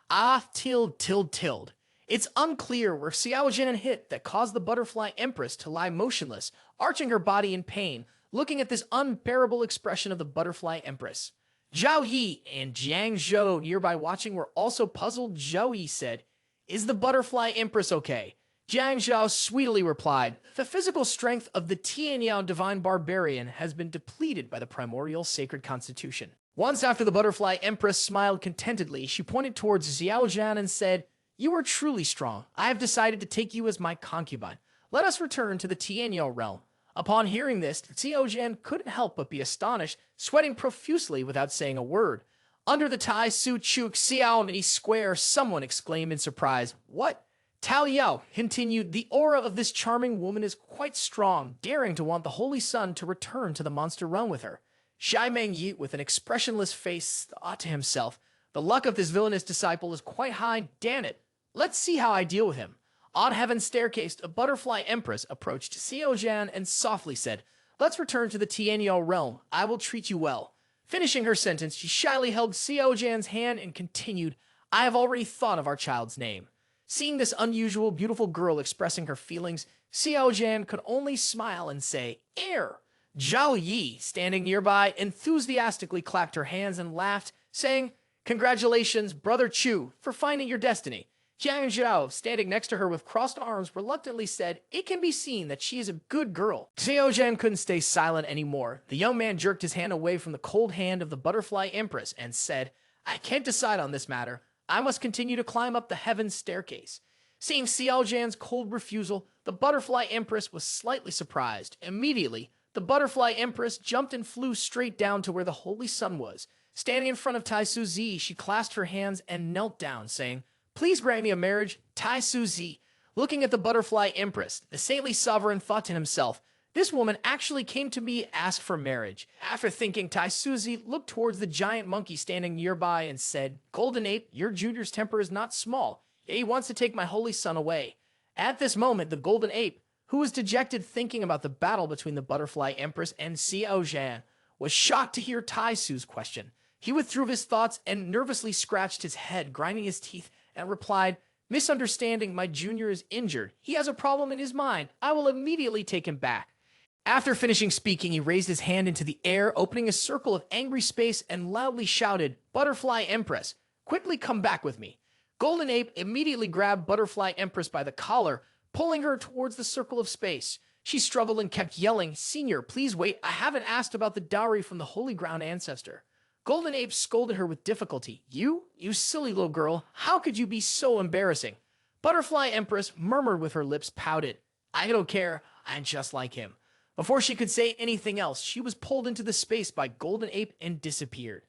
[SPEAKER 1] Ah, tilde. It's unclear where Xiao Zhan hit that caused the Butterfly Empress to lie motionless, arching her body in pain, looking at this unbearable expression of the Butterfly Empress. Zhao Yi and Jiang Zhou nearby watching were also puzzled. Zhao Yi said, is the Butterfly Empress okay? Jiang Zhao sweetly replied, the physical strength of the Tianyao Divine Barbarian has been depleted by the primordial sacred constitution. Once after the Butterfly Empress smiled contentedly, she pointed towards Xiao Zhan and said, you are truly strong. I have decided to take you as my concubine. Let us return to the Tianyao realm. Upon hearing this, Xiao Zhan couldn't help but be astonished, sweating profusely without saying a word. Under the Tai Su Xiao Square, someone exclaimed in surprise, what? Tao Yao continued, the aura of this charming woman is quite strong, daring to want the Holy Sun to return to the monster realm with her. Shai Meng Yi, with an expressionless face, thought to himself, the luck of this villainous disciple is quite high, damn it. Let's see how I deal with him. On heaven's staircase, a Butterfly Empress approached Xiao Zhan and softly said, let's return to the Tianyao realm. I will treat you well. Finishing her sentence, she shyly held Xiao Zhan's hand and continued, I have already thought of our child's name. Seeing this unusual, beautiful girl expressing her feelings, Xiao Zhan could only smile and say, air. Zhao Yi, standing nearby, enthusiastically clapped her hands and laughed, saying, congratulations, Brother Chu, for finding your destiny. Jiang Zhao, standing next to her with crossed arms, reluctantly said, it can be seen that she is a good girl. Xiao Zhan couldn't stay silent anymore. The young man jerked his hand away from the cold hand of the Butterfly Empress and said, I can't decide on this matter. I must continue to climb up the heaven's staircase. Seeing Xiao Zhan's cold refusal, the Butterfly Empress was slightly surprised. Immediately, the Butterfly Empress jumped and flew straight down to where the Holy Sun was. Standing in front of Tai Su Zi, she clasped her hands and knelt down, saying, please grant me a marriage, Tai Su Zi. Looking at the Butterfly Empress, the saintly sovereign thought to himself, this woman actually came to me ask for marriage. After thinking, Tai Su Zi looked towards the giant monkey standing nearby and said, Golden Ape, your junior's temper is not small, yet he wants to take my holy son away. At this moment, the Golden Ape, who was dejected thinking about the battle between the Butterfly Empress and Xiao Zhan, was shocked to hear Tai Su's question. He withdrew his thoughts and nervously scratched his head, grinding his teeth, and replied, misunderstanding, my junior is injured. He has a problem in his mind. I will immediately take him back. After finishing speaking, he raised his hand into the air, opening a circle of angry space, and loudly shouted, Butterfly Empress, quickly come back with me. Golden Ape immediately grabbed Butterfly Empress by the collar, pulling her towards the circle of space. She struggled and kept yelling, Senior, please wait. I haven't asked about the dowry from the Holy Ground ancestor. Golden Ape scolded her with difficulty. You silly little girl, how could you be so embarrassing? Butterfly Empress murmured with her lips pouted. I don't care, I'm just like him. Before she could say anything else, she was pulled into the space by Golden Ape and disappeared.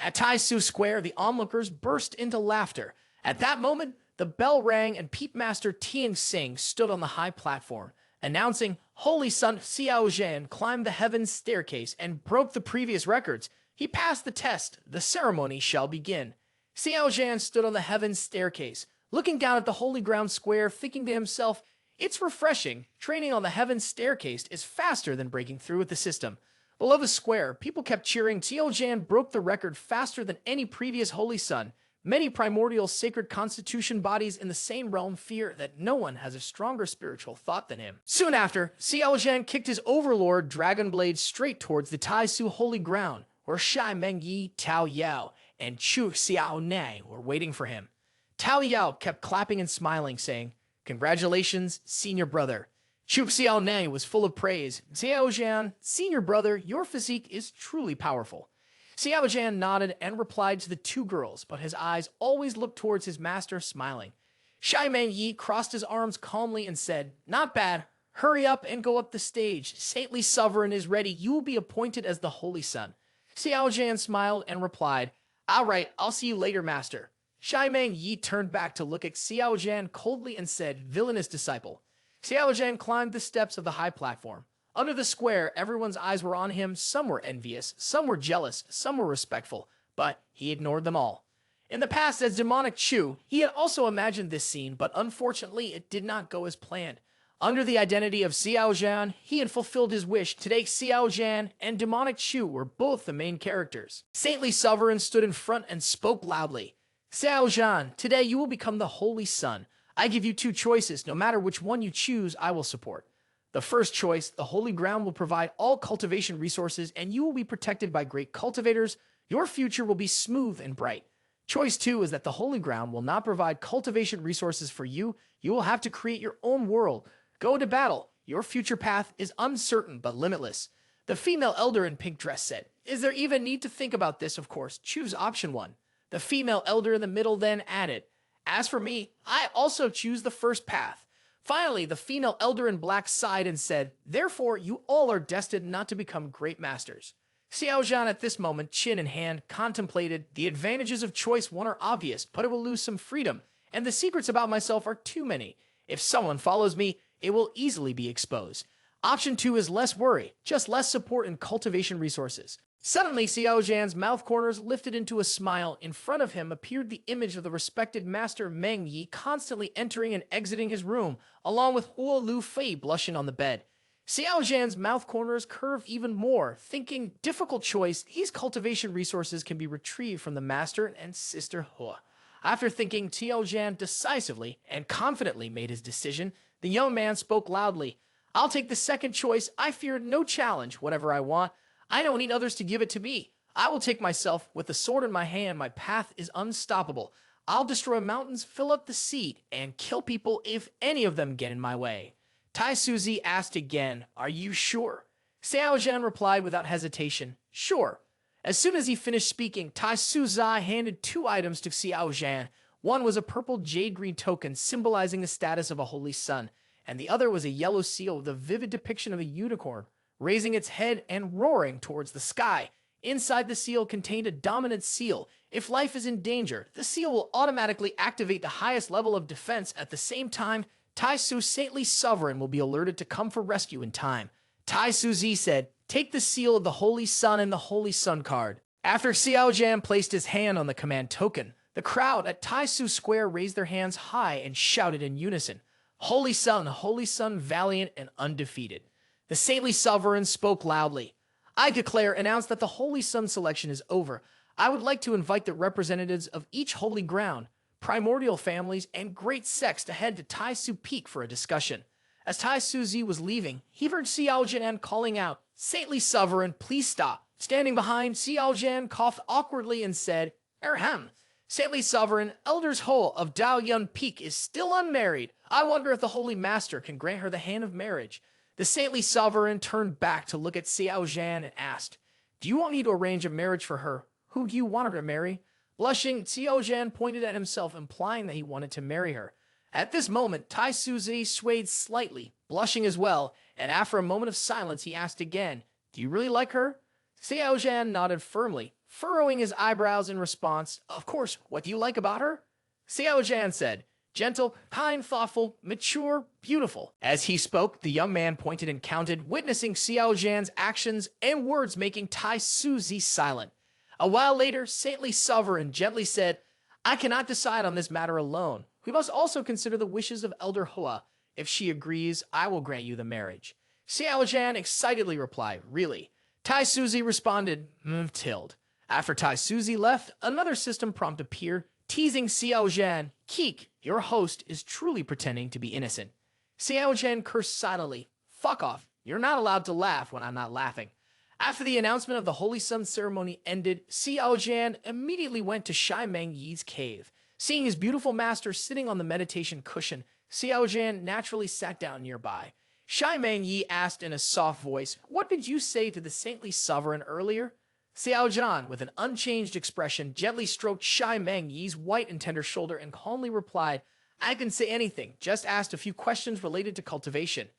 [SPEAKER 1] At Tai Su Square, the onlookers burst into laughter. At that moment, the bell rang and Peep Master Tian Xing stood on the high platform, announcing Holy Son Xiao Zhan climbed the heaven's staircase and broke the previous records. He passed the test. The ceremony shall begin. Xiao Zhan stood on the heaven's staircase, looking down at the Holy Ground Square, thinking to himself, it's refreshing. Training on the heaven's staircase is faster than breaking through with the system. Below the square, people kept cheering. Xiao Zhan broke the record faster than any previous Holy Son. Many primordial sacred constitution bodies in the same realm fear that no one has a stronger spiritual thought than him. Soon after, Xiao Zhan kicked his overlord Dragon Blade straight towards the Tai Su Holy Ground, where Shai Mengyi, Tao Yao, and Chu Xiao Zhan were waiting for him. Tao Yao kept clapping and smiling, saying, "Congratulations, senior brother." Chu Xiao Zhan was full of praise. "Xiao Zhan, senior brother, your physique is truly powerful." Xiao Zhan nodded and replied to the two girls, but his eyes always looked towards his master, smiling. Shai Mengyi crossed his arms calmly and said, "Not bad. Hurry up and go up the stage. Saintly sovereign is ready. You will be appointed as the Holy Son." Xiao Zhan smiled and replied, "All right, I'll see you later, master." Shai Mengyi turned back to look at Xiao Zhan coldly and said, "Villainous disciple." Xiao Zhan climbed the steps of the high platform. Under the square, everyone's eyes were on him. Some were envious, some were jealous, some were respectful, but he ignored them all. In the past, as demonic Chu, he had also imagined this scene, but unfortunately, it did not go as planned. Under the identity of Xiao Zhan, he had fulfilled his wish. Today, Xiao Zhan and demonic Chu were both the main characters. Saintly Sovereign stood in front and spoke loudly. "Xiao Zhan, today you will become the Holy Son. I give you two choices. No matter which one you choose, I will support. The first choice, the Holy Ground will provide all cultivation resources and you will be protected by great cultivators. Your future will be smooth and bright. Choice 2 is that the Holy Ground will not provide cultivation resources for you. You will have to create your own world. Go to battle. Your future path is uncertain but limitless." The female elder in pink dress said, "Is there even need to think about this? Of course, choose option 1. The female elder in the middle then added, "As for me, I also choose the first path." Finally, the female elder in black sighed and said, "Therefore, you all are destined not to become great masters." Xiao Zhan at this moment, chin in hand, contemplated. The advantages of choice 1 are obvious, but it will lose some freedom, and the secrets about myself are too many. If someone follows me, it will easily be exposed. Option 2 is less worry, just less support and cultivation resources. Suddenly, Xiao Zhan's mouth corners lifted into a smile. In front of him appeared the image of the respected master Meng Yi constantly entering and exiting his room, along with Huo Lu Fei blushing on the bed. Xiao Zhan's mouth corners curved even more, thinking, difficult choice, these cultivation resources can be retrieved from the master and sister Hua. After thinking, Xiao Zhan decisively and confidently made his decision. The young man spoke loudly. "I'll take the second choice. I fear no challenge. Whatever I want, I don't need others to give it to me. I will take myself. With the sword in my hand, my path is unstoppable. I'll destroy mountains, fill up the sea, and kill people if any of them get in my way." Tai Su asked again, "Are you sure?" Xiao Zhan replied without hesitation, "Sure." As soon as he finished speaking, Tai Su handed 2 items to Xiao Zhan. One was a purple jade-green token symbolizing the status of a holy son, and the other was a yellow seal with a vivid depiction of a unicorn, raising its head and roaring towards the sky. Inside the seal contained a dominant seal. If life is in danger, the seal will automatically activate the highest level of defense. At the same time, Tai Su Saintly Sovereign will be alerted to come for rescue in time. Tai Su said, "Take the seal of the Holy Sun and the Holy Sun card." After Xiao Zhan placed his hand on the command token, the crowd at Tai Su Square raised their hands high and shouted in unison, Holy Sun, valiant and undefeated." The Saintly Sovereign spoke loudly. "I declare, announce that the Holy Sun selection is over. I would like to invite the representatives of each holy ground, primordial families, and great sects to head to Tai Su Peak for a discussion." As Tai Su was leaving, he heard Xiao Zhan calling out, "Saintly Sovereign, please stop." Standing behind, Xiao Zhan coughed awkwardly and said, "Ahem. Saintly Sovereign, Elders Ho of Dao Yun Peak is still unmarried. I wonder if the Holy Master can grant her the hand of marriage." The Saintly Sovereign turned back to look at Xiao Zhan and asked, "Do you want me to arrange a marriage for her? Who do you want her to marry?" Blushing, Xiao Zhan pointed at himself, implying that he wanted to marry her. At this moment, Tai Su swayed slightly, blushing as well, and after a moment of silence, he asked again, "Do you really like her?" Xiao Zhan nodded firmly, furrowing his eyebrows in response. "Of course, what do you like about her?" Xiao Zhan said, "Gentle, kind, thoughtful, mature, beautiful." As he spoke, the young man pointed and counted, witnessing Xiao Zhan's actions and words making Tai Su silent. A while later, Saintly Sovereign gently said, "I cannot decide on this matter alone. We must also consider the wishes of Elder Hua. If she agrees, I will grant you the marriage." Xiao Zhan excitedly replied, "Really?" Tai Su responded, "Tilled." After Tai Su left, another system prompt appeared, teasing Xiao Zhan, "Keek, your host is truly pretending to be innocent." Xiao Zhan cursed silently. "Fuck off. You're not allowed to laugh when I'm not laughing." After the announcement of the Holy Sun ceremony ended, Xiao Zhan immediately went to Shai Meng Yi's cave. Seeing his beautiful master sitting on the meditation cushion, Xiao Zhan naturally sat down nearby. Shai Meng Yi asked in a soft voice, "What did you say to the saintly sovereign earlier?" Xiao Zhan, with an unchanged expression, gently stroked Shai Meng Yi's white and tender shoulder and calmly replied, "I didn't say anything, just asked a few questions related to cultivation."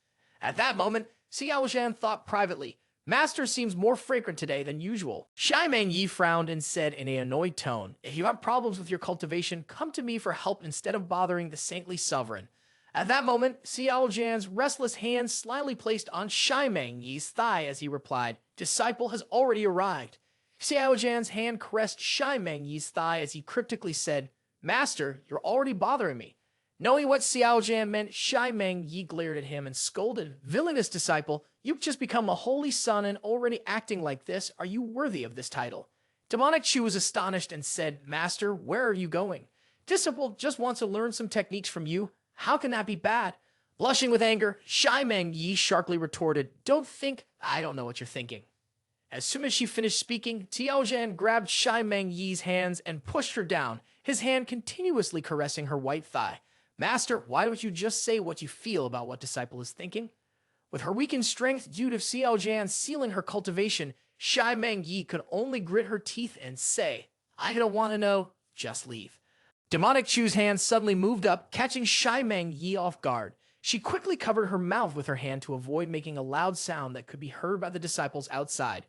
[SPEAKER 1] At that moment, Xiao Zhan thought privately, "Master seems more fragrant today than usual." Shai Meng Yi frowned and said in an annoyed tone, "If you have problems with your cultivation, come to me for help instead of bothering the saintly sovereign." At that moment, Xiao Zhan's restless hand slyly placed on Shai Meng Yi's thigh as he replied, "Disciple has already arrived." Xiao Zhan's hand caressed Shai Meng Yi's thigh as he cryptically said, "Master, you're already bothering me." Knowing what Xiao Zhan meant, Shai Meng Yi glared at him and scolded, "Villainous disciple, you've just become a holy son and already acting like this. Are you worthy of this title?" Demonic Chu was astonished and said, "Master, where are you going? Disciple just wants to learn some techniques from you. How can that be bad?" Blushing with anger, Shai Meng Yi sharply retorted, "Don't think I don't know what you're thinking." As soon as she finished speaking, Xiao Zhan grabbed Shai Meng Yi's hands and pushed her down, his hand continuously caressing her white thigh. "Master, why don't you just say what you feel about what disciple is thinking?" With her weakened strength due to Xiao Zhan sealing her cultivation, Shai Meng Yi could only grit her teeth and say, "I don't want to know, just leave." Demonic Chu's hand suddenly moved up, catching Shai Meng Yi off guard. She quickly covered her mouth with her hand to avoid making a loud sound that could be heard by the disciples outside.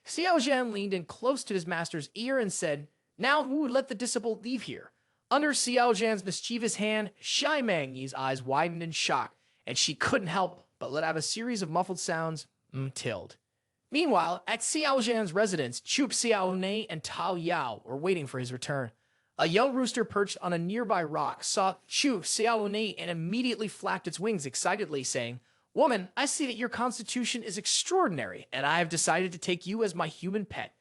[SPEAKER 1] Xiao Zhan leaned in close to his master's ear and said, "Now who would let the disciple leave here?" Under Xiao Zhan's mischievous hand, Shai Meng Yi's eyes widened in shock, and she couldn't help but let out a series of muffled sounds, tilled. Meanwhile, at Xiao Zhan's residence, Chu Xiao Nei and Tao Yao were waiting for his return. A young rooster perched on a nearby rock saw Chu Xiao Nei and immediately flapped its wings excitedly, saying, "Woman, I see that your constitution is extraordinary, and I have decided to take you as my human pet."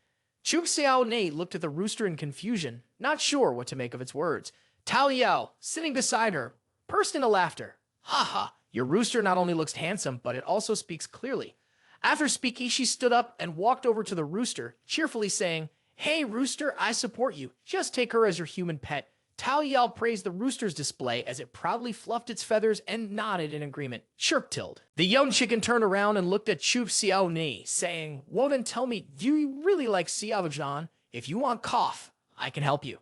[SPEAKER 1] Chu Xiao Nei looked at the rooster in confusion, not sure what to make of its words. Tao Yao, sitting beside her, burst into laughter. "Ha ha, your rooster not only looks handsome, but it also speaks clearly." After speaking, she stood up and walked over to the rooster, cheerfully saying, "Hey, rooster, I support you. Just take her as your human pet." Tao Yao praised the rooster's display as it proudly fluffed its feathers and nodded in agreement, chirp-tilled. The young chicken turned around and looked at Chu Xiao Nei, saying, "Woman, tell me, do you really like Xiao Zhan? If you want cough, I can help you."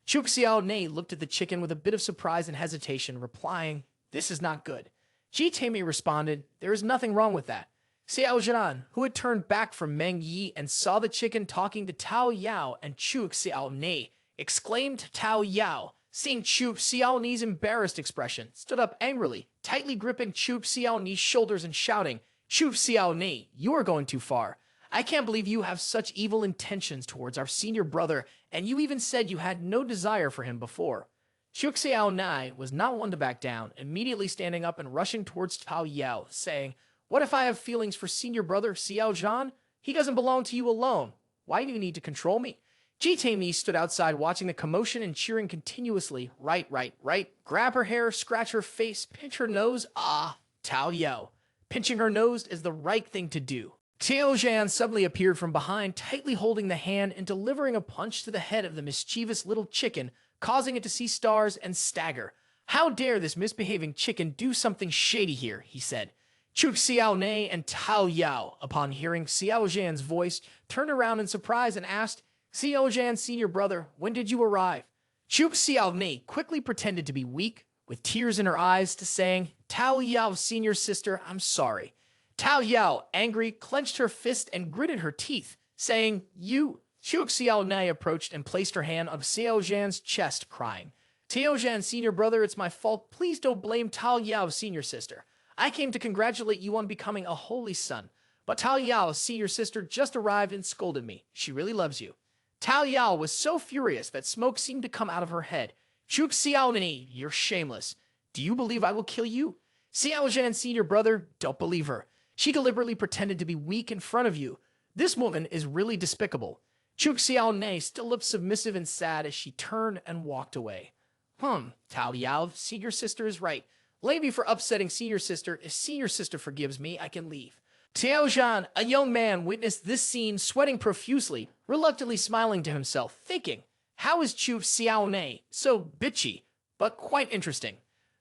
[SPEAKER 1] Chu Xiao Nei looked at the chicken with a bit of surprise and hesitation, replying, "This is not good." Ji Taimi responded, "There is nothing wrong with that." Xiao Zhan, who had turned back from Meng Yi and saw the chicken talking to Tao Yao and Chu Xiao Nei, exclaimed to Tao Yao, seeing Chu Xiao Nei's embarrassed expression, stood up angrily, tightly gripping Chu Xiao Nei's shoulders and shouting, "Chu Xiao Nei, you are going too far. I can't believe you have such evil intentions towards our senior brother, and you even said you had no desire for him before." Chu Xiao Nei was not one to back down, immediately standing up and rushing towards Tao Yao, saying, "What if I have feelings for senior brother Xiao Zhan? He doesn't belong to you alone. Why do you need to control me?" Ji Taimi stood outside watching the commotion and cheering continuously, "Right, right, right. Grab her hair, scratch her face, pinch her nose. Ah, Tao Yao. Pinching her nose is the right thing to do." Xiao Zhan suddenly appeared from behind, tightly holding the hand and delivering a punch to the head of the mischievous little chicken, causing it to see stars and stagger. "How dare this misbehaving chicken do something shady here," he said. Chu Xiao Nei and Tao Yao, upon hearing Xiao Zhan's voice, turned around in surprise and asked, "Xiao Zhan, senior brother, when did you arrive?" Chu Xiao Nei quickly pretended to be weak, with tears in her eyes, to saying, "Tao Yao, senior sister, I'm sorry." Tao Yao, angry, clenched her fist and gritted her teeth, saying, "You." Chu Xiao Nei approached and placed her hand on Xiao Zhan's chest, crying, "Xiao Zhan, senior brother, it's my fault. Please don't blame Tao Yao, senior sister. I came to congratulate you on becoming a holy son. But Tao Yao, senior sister, just arrived and scolded me. She really loves you." Tao Yao was so furious that smoke seemed to come out of her head. "Chu Xiao Nei, you're shameless. Do you believe I will kill you?" "Xiao Zhan, senior brother, don't believe her. She deliberately pretended to be weak in front of you. This woman is really despicable." Chu Xiao Nei still looked submissive and sad as she turned and walked away. Tao Yao, senior sister is right. Blame me for upsetting senior sister. If senior sister forgives me, I can leave." Xiao Zhan, a young man, witnessed this scene sweating profusely, reluctantly smiling to himself, thinking, how is Chu Xiao Zhan so bitchy, but quite interesting.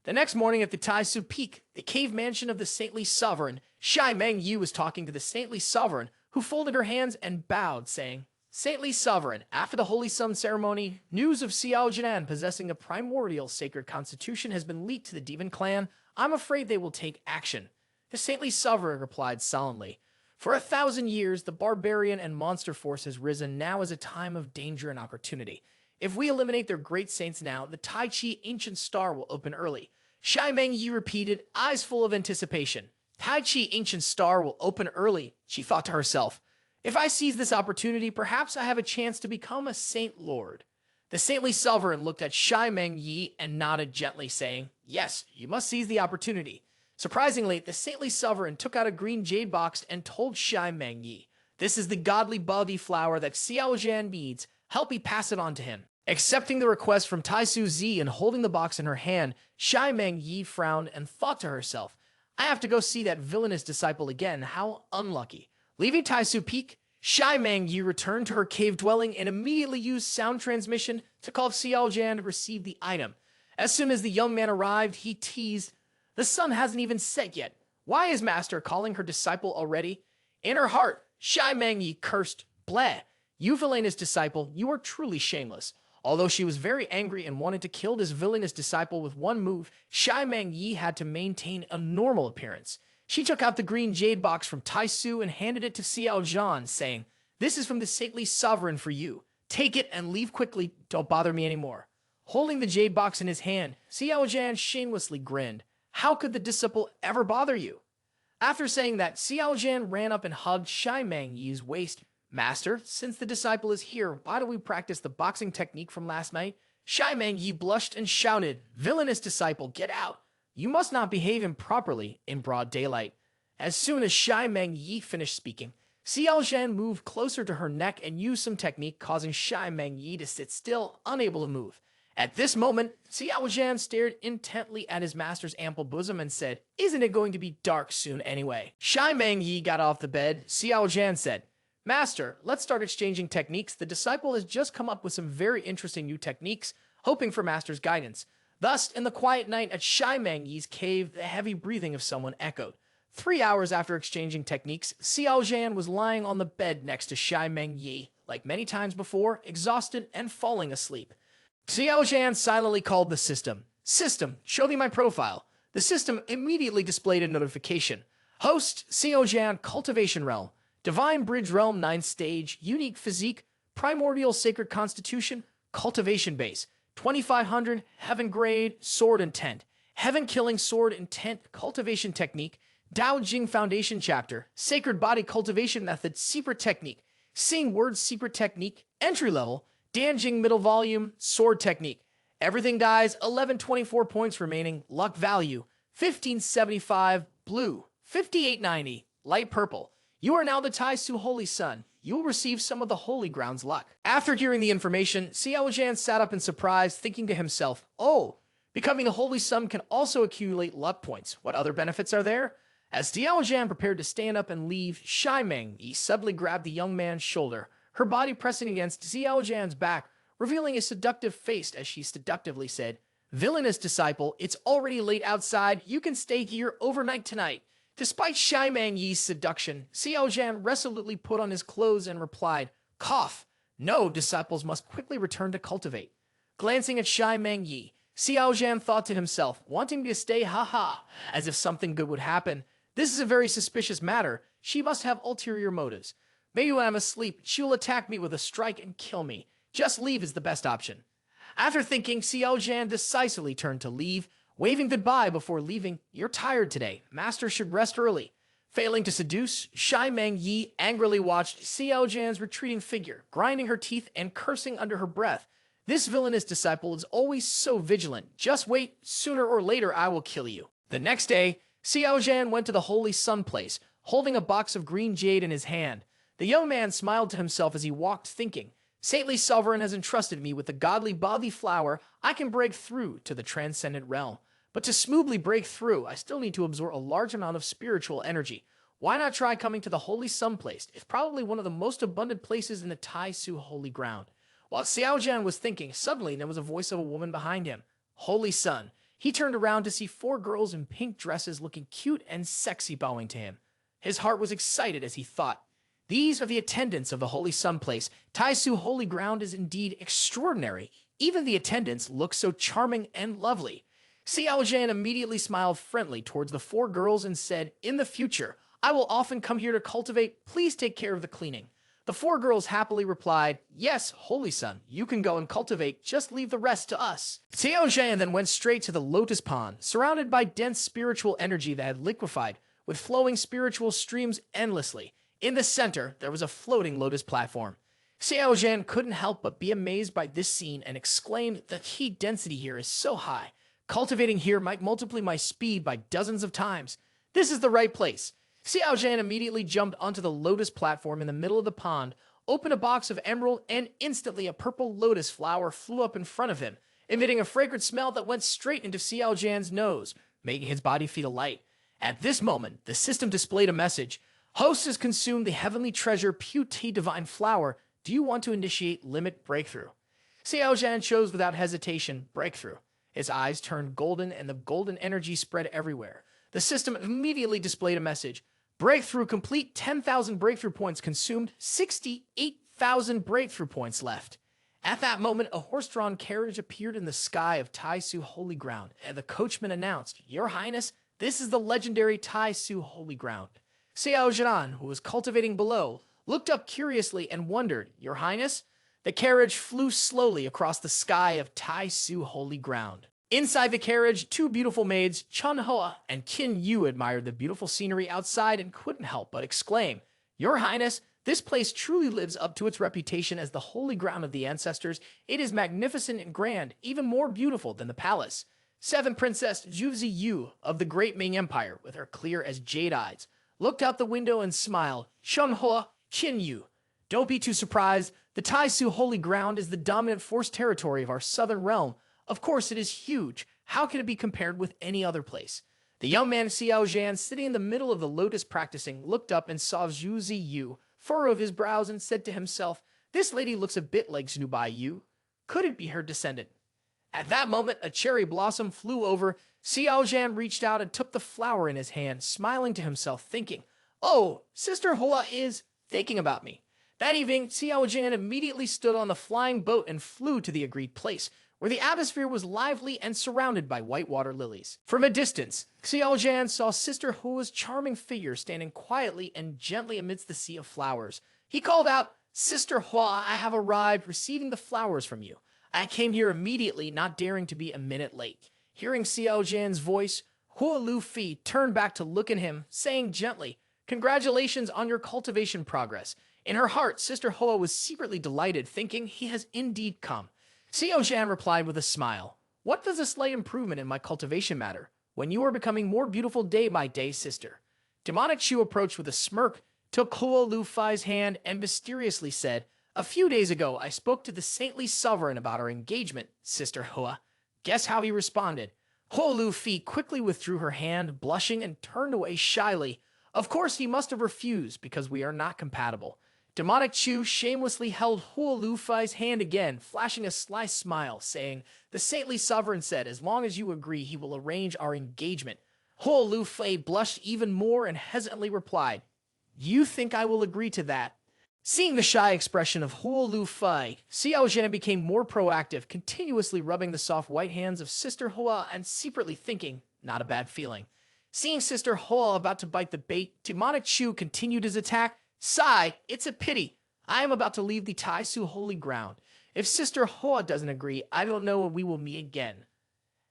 [SPEAKER 1] The next morning at the Tai Su Peak, the cave mansion of the saintly sovereign, Shai Meng Yi was talking to the saintly sovereign, who folded her hands and bowed, saying, Saintly sovereign, after the Holy Sun ceremony, news of Xiao Zhan possessing a primordial sacred constitution has been leaked to the demon clan. I'm afraid they will take action. The saintly sovereign replied solemnly, For 1,000 years, the barbarian and monster force has risen. Now is a time of danger and opportunity. If we eliminate their great saints now, the Tai Chi ancient star will open early. Shai Meng Yi repeated, eyes full of anticipation. Tai Chi ancient star will open early, she thought to herself. If I seize this opportunity, perhaps I have a chance to become a saint lord. The saintly sovereign looked at Shai Meng Yi and nodded gently, saying, Yes, you must seize the opportunity. Surprisingly, the saintly sovereign took out a green jade box and told Shai Meng Yi, This is the godly body flower that Xiao Zhan needs. Help me pass it on to him. Accepting the request from Tai Su Zi and holding the box in her hand, Shai Meng Yi frowned and thought to herself, I have to go see that villainous disciple again. How unlucky. Leaving Tai Su Peak, Shai Meng Yi returned to her cave dwelling and immediately used sound transmission to call Xiao Zhan to receive the item. As soon as the young man arrived, he teased, The sun hasn't even set yet. Why is Master calling her disciple already? In her heart, Shai Meng Yi cursed, Bleh, you villainous disciple, you are truly shameless. Although she was very angry and wanted to kill this villainous disciple with one move, Shai Meng Yi had to maintain a normal appearance. She took out the green jade box from Tai Su and handed it to Xiao Zhan, saying, This is from the saintly sovereign for you. Take it and leave quickly. Don't bother me anymore. Holding the jade box in his hand, Xiao Zhan shamelessly grinned. How could the disciple ever bother you? After saying that, Xiao Zhan ran up and hugged Shai Meng Yi's waist. Master, since the disciple is here, why don't we practice the boxing technique from last night? Shai Meng Yi blushed and shouted, Villainous disciple, get out. You must not behave improperly in broad daylight. As soon as Shai Meng Yi finished speaking, Xiao Zhan moved closer to her neck and used some technique, causing Shai Meng Yi to sit still, unable to move. At this moment, Xiao Zhan stared intently at his master's ample bosom and said, Isn't it going to be dark soon anyway? Shai Meng Yi got off the bed. Xiao Zhan said, Master, let's start exchanging techniques. The disciple has just come up with some very interesting new techniques, hoping for Master's guidance. Thus, in the quiet night at Shai Meng Yi's cave, the heavy breathing of someone echoed. 3 hours after exchanging techniques, Xiao Zhan was lying on the bed next to Shai Meng Yi, like many times before, exhausted and falling asleep. Xiao Zhan silently called the system. System, show me my profile. The system immediately displayed a notification. Host, Xiao Zhan, Cultivation Realm. Divine Bridge Realm 9th Stage, Unique Physique, Primordial Sacred Constitution, Cultivation Base. 2500, Heaven Grade, Sword Intent, Heaven Killing Sword Intent, Cultivation Technique, Dao Jing Foundation Chapter, Sacred Body Cultivation Method, Secret Technique, Seeing Words Secret Technique, Entry Level, Danjing Middle Volume, Sword Technique. Everything dies, 1124 points remaining, Luck Value, 1575, Blue, 5890, Light Purple. You are now the Tai Su Holy Sun. You will receive some of the Holy Ground's luck. After hearing the information, Xiao Zhan sat up in surprise, thinking to himself, Oh, becoming the Holy Sun can also accumulate luck points. What other benefits are there? As Xiao Zhan prepared to stand up and leave, Shai Meng Yi suddenly grabbed the young man's shoulder, her body pressing against Xiao Zhan's back, revealing a seductive face as she seductively said, Villainous disciple, it's already late outside. You can stay here overnight tonight. Despite Shai Meng Yi's seduction, Xiao Zhan resolutely put on his clothes and replied, Cough! No, disciples must quickly return to cultivate. Glancing at Shai Meng Yi, Xiao Zhan thought to himself, wanting me to stay, haha, as if something good would happen. This is a very suspicious matter. She must have ulterior motives. Maybe when I'm asleep, she will attack me with a strike and kill me. Just leave is the best option. After thinking, Xiao Zhan decisively turned to leave, waving goodbye before leaving. You're tired today. Master should rest early. Failing to seduce, Shai Meng Yi angrily watched Xiao Zhan's retreating figure, grinding her teeth and cursing under her breath. This villainous disciple is always so vigilant. Just wait, sooner or later I will kill you. The next day, Xiao Zhan went to the Holy Sun Place, holding a box of green jade in his hand. The young man smiled to himself as he walked, thinking, Saintly Sovereign has entrusted me with the godly body flower. I can break through to the transcendent realm. But to smoothly break through, I still need to absorb a large amount of spiritual energy. Why not try coming to the Holy Sun place? It's probably one of the most abundant places in the Tai Su Holy Ground. While Xiao Zhan was thinking, suddenly there was a voice of a woman behind him. Holy Sun. He turned around to see 4 girls in pink dresses looking cute and sexy bowing to him. His heart was excited as he thought, these are the attendants of the Holy Sun place. Tai Su Holy Ground is indeed extraordinary. Even the attendants look so charming and lovely. Xiao Zhan immediately smiled friendly towards the 4 girls and said, in the future, I will often come here to cultivate. Please take care of the cleaning. The 4 girls happily replied, yes, Holy Sun, you can go and cultivate, just leave the rest to us. Xiao Zhan then went straight to the lotus pond, surrounded by dense spiritual energy that had liquefied, with flowing spiritual streams endlessly. In the center, there was a floating lotus platform. Xiao Zhan couldn't help but be amazed by this scene and exclaimed, the heat density here is so high. Cultivating here might multiply my speed by dozens of times. This is the right place. Xiao Zhan immediately jumped onto the lotus platform in the middle of the pond, opened a box of emerald, and instantly a purple lotus flower flew up in front of him, emitting a fragrant smell that went straight into Xiao Zhan's nose, making his body feel light. At this moment, the system displayed a message. Host has consumed the heavenly treasure P20 divine flower. Do you want to initiate limit breakthrough? Xiao Zhan chose without hesitation, breakthrough. His eyes turned golden and the golden energy spread everywhere. The system immediately displayed a message. Breakthrough complete, 10,000 breakthrough points consumed, 68,000 breakthrough points left. At that moment, a horse-drawn carriage appeared in the sky of Tai Su Holy Ground, and the coachman announced, Your Highness, this is the legendary Tai Su Holy Ground. Xiao Zhan, who was cultivating below, looked up curiously and wondered, Your Highness? The carriage flew slowly across the sky of Tai Su Holy Ground. Inside the carriage, 2 beautiful maids, Chun Hoa and Qin Yu, admired the beautiful scenery outside and couldn't help but exclaim, Your Highness, this place truly lives up to its reputation as the holy ground of the ancestors. It is magnificent and grand, even more beautiful than the palace. 7th Princess Zhu Yu of the Great Ming Empire, with her clear as jade eyes, looked out the window and smiled. Chun Hoa, Qin Yu, don't be too surprised. The Tai Su Holy Ground is the dominant force territory of our southern realm. Of course, it is huge. How can it be compared with any other place? The young man Xiao Zhan, sitting in the middle of the lotus practicing, looked up and saw Zhu Yu, furrowed his brows and said to himself, This lady looks a bit like Zhu Bai Yu. Could it be her descendant? At that moment, a cherry blossom flew over. Xiao Zhan reached out and took the flower in his hand, smiling to himself, thinking, Oh, Sister Hoa is thinking about me. That evening, Xiao Zhan immediately stood on the flying boat and flew to the agreed place, where the atmosphere was lively and surrounded by whitewater lilies. From a distance, Xiao Zhan saw Sister Hua's charming figure standing quietly and gently amidst the sea of flowers. He called out, Sister Hua, I have arrived, receiving the flowers from you. I came here immediately, not daring to be a minute late. Hearing Xiao Zhan's voice, Hua Lu Fi turned back to look at him, saying gently, Congratulations on your cultivation progress. In her heart, Sister Hua was secretly delighted, thinking he has indeed come. Xiao Zhan replied with a smile, What does a slight improvement in my cultivation matter, when you are becoming more beautiful day by day, sister? Demonic Chu approached with a smirk, took Hua Lu Fi's hand, and mysteriously said, A few days ago, I spoke to the saintly sovereign about our engagement, Sister Hua. Guess how he responded? Hua Lu Fi quickly withdrew her hand, blushing, and turned away shyly. Of course, he must have refused, because we are not compatible. Demonic Chu shamelessly held Hua Lu Fi's hand again, flashing a sly smile, saying, The saintly sovereign said, as long as you agree, he will arrange our engagement. Hua Lu Fi blushed even more and hesitantly replied, You think I will agree to that? Seeing the shy expression of Hua Lu Fi, Xiao Zhan became more proactive, continuously rubbing the soft white hands of Sister Hua and secretly thinking, not a bad feeling. Seeing Sister Hua about to bite the bait, Demonic Chu continued his attack. Sigh, it's a pity. I am about to leave the Tai Su Holy Ground. If Sister Hua doesn't agree, I don't know when we will meet again.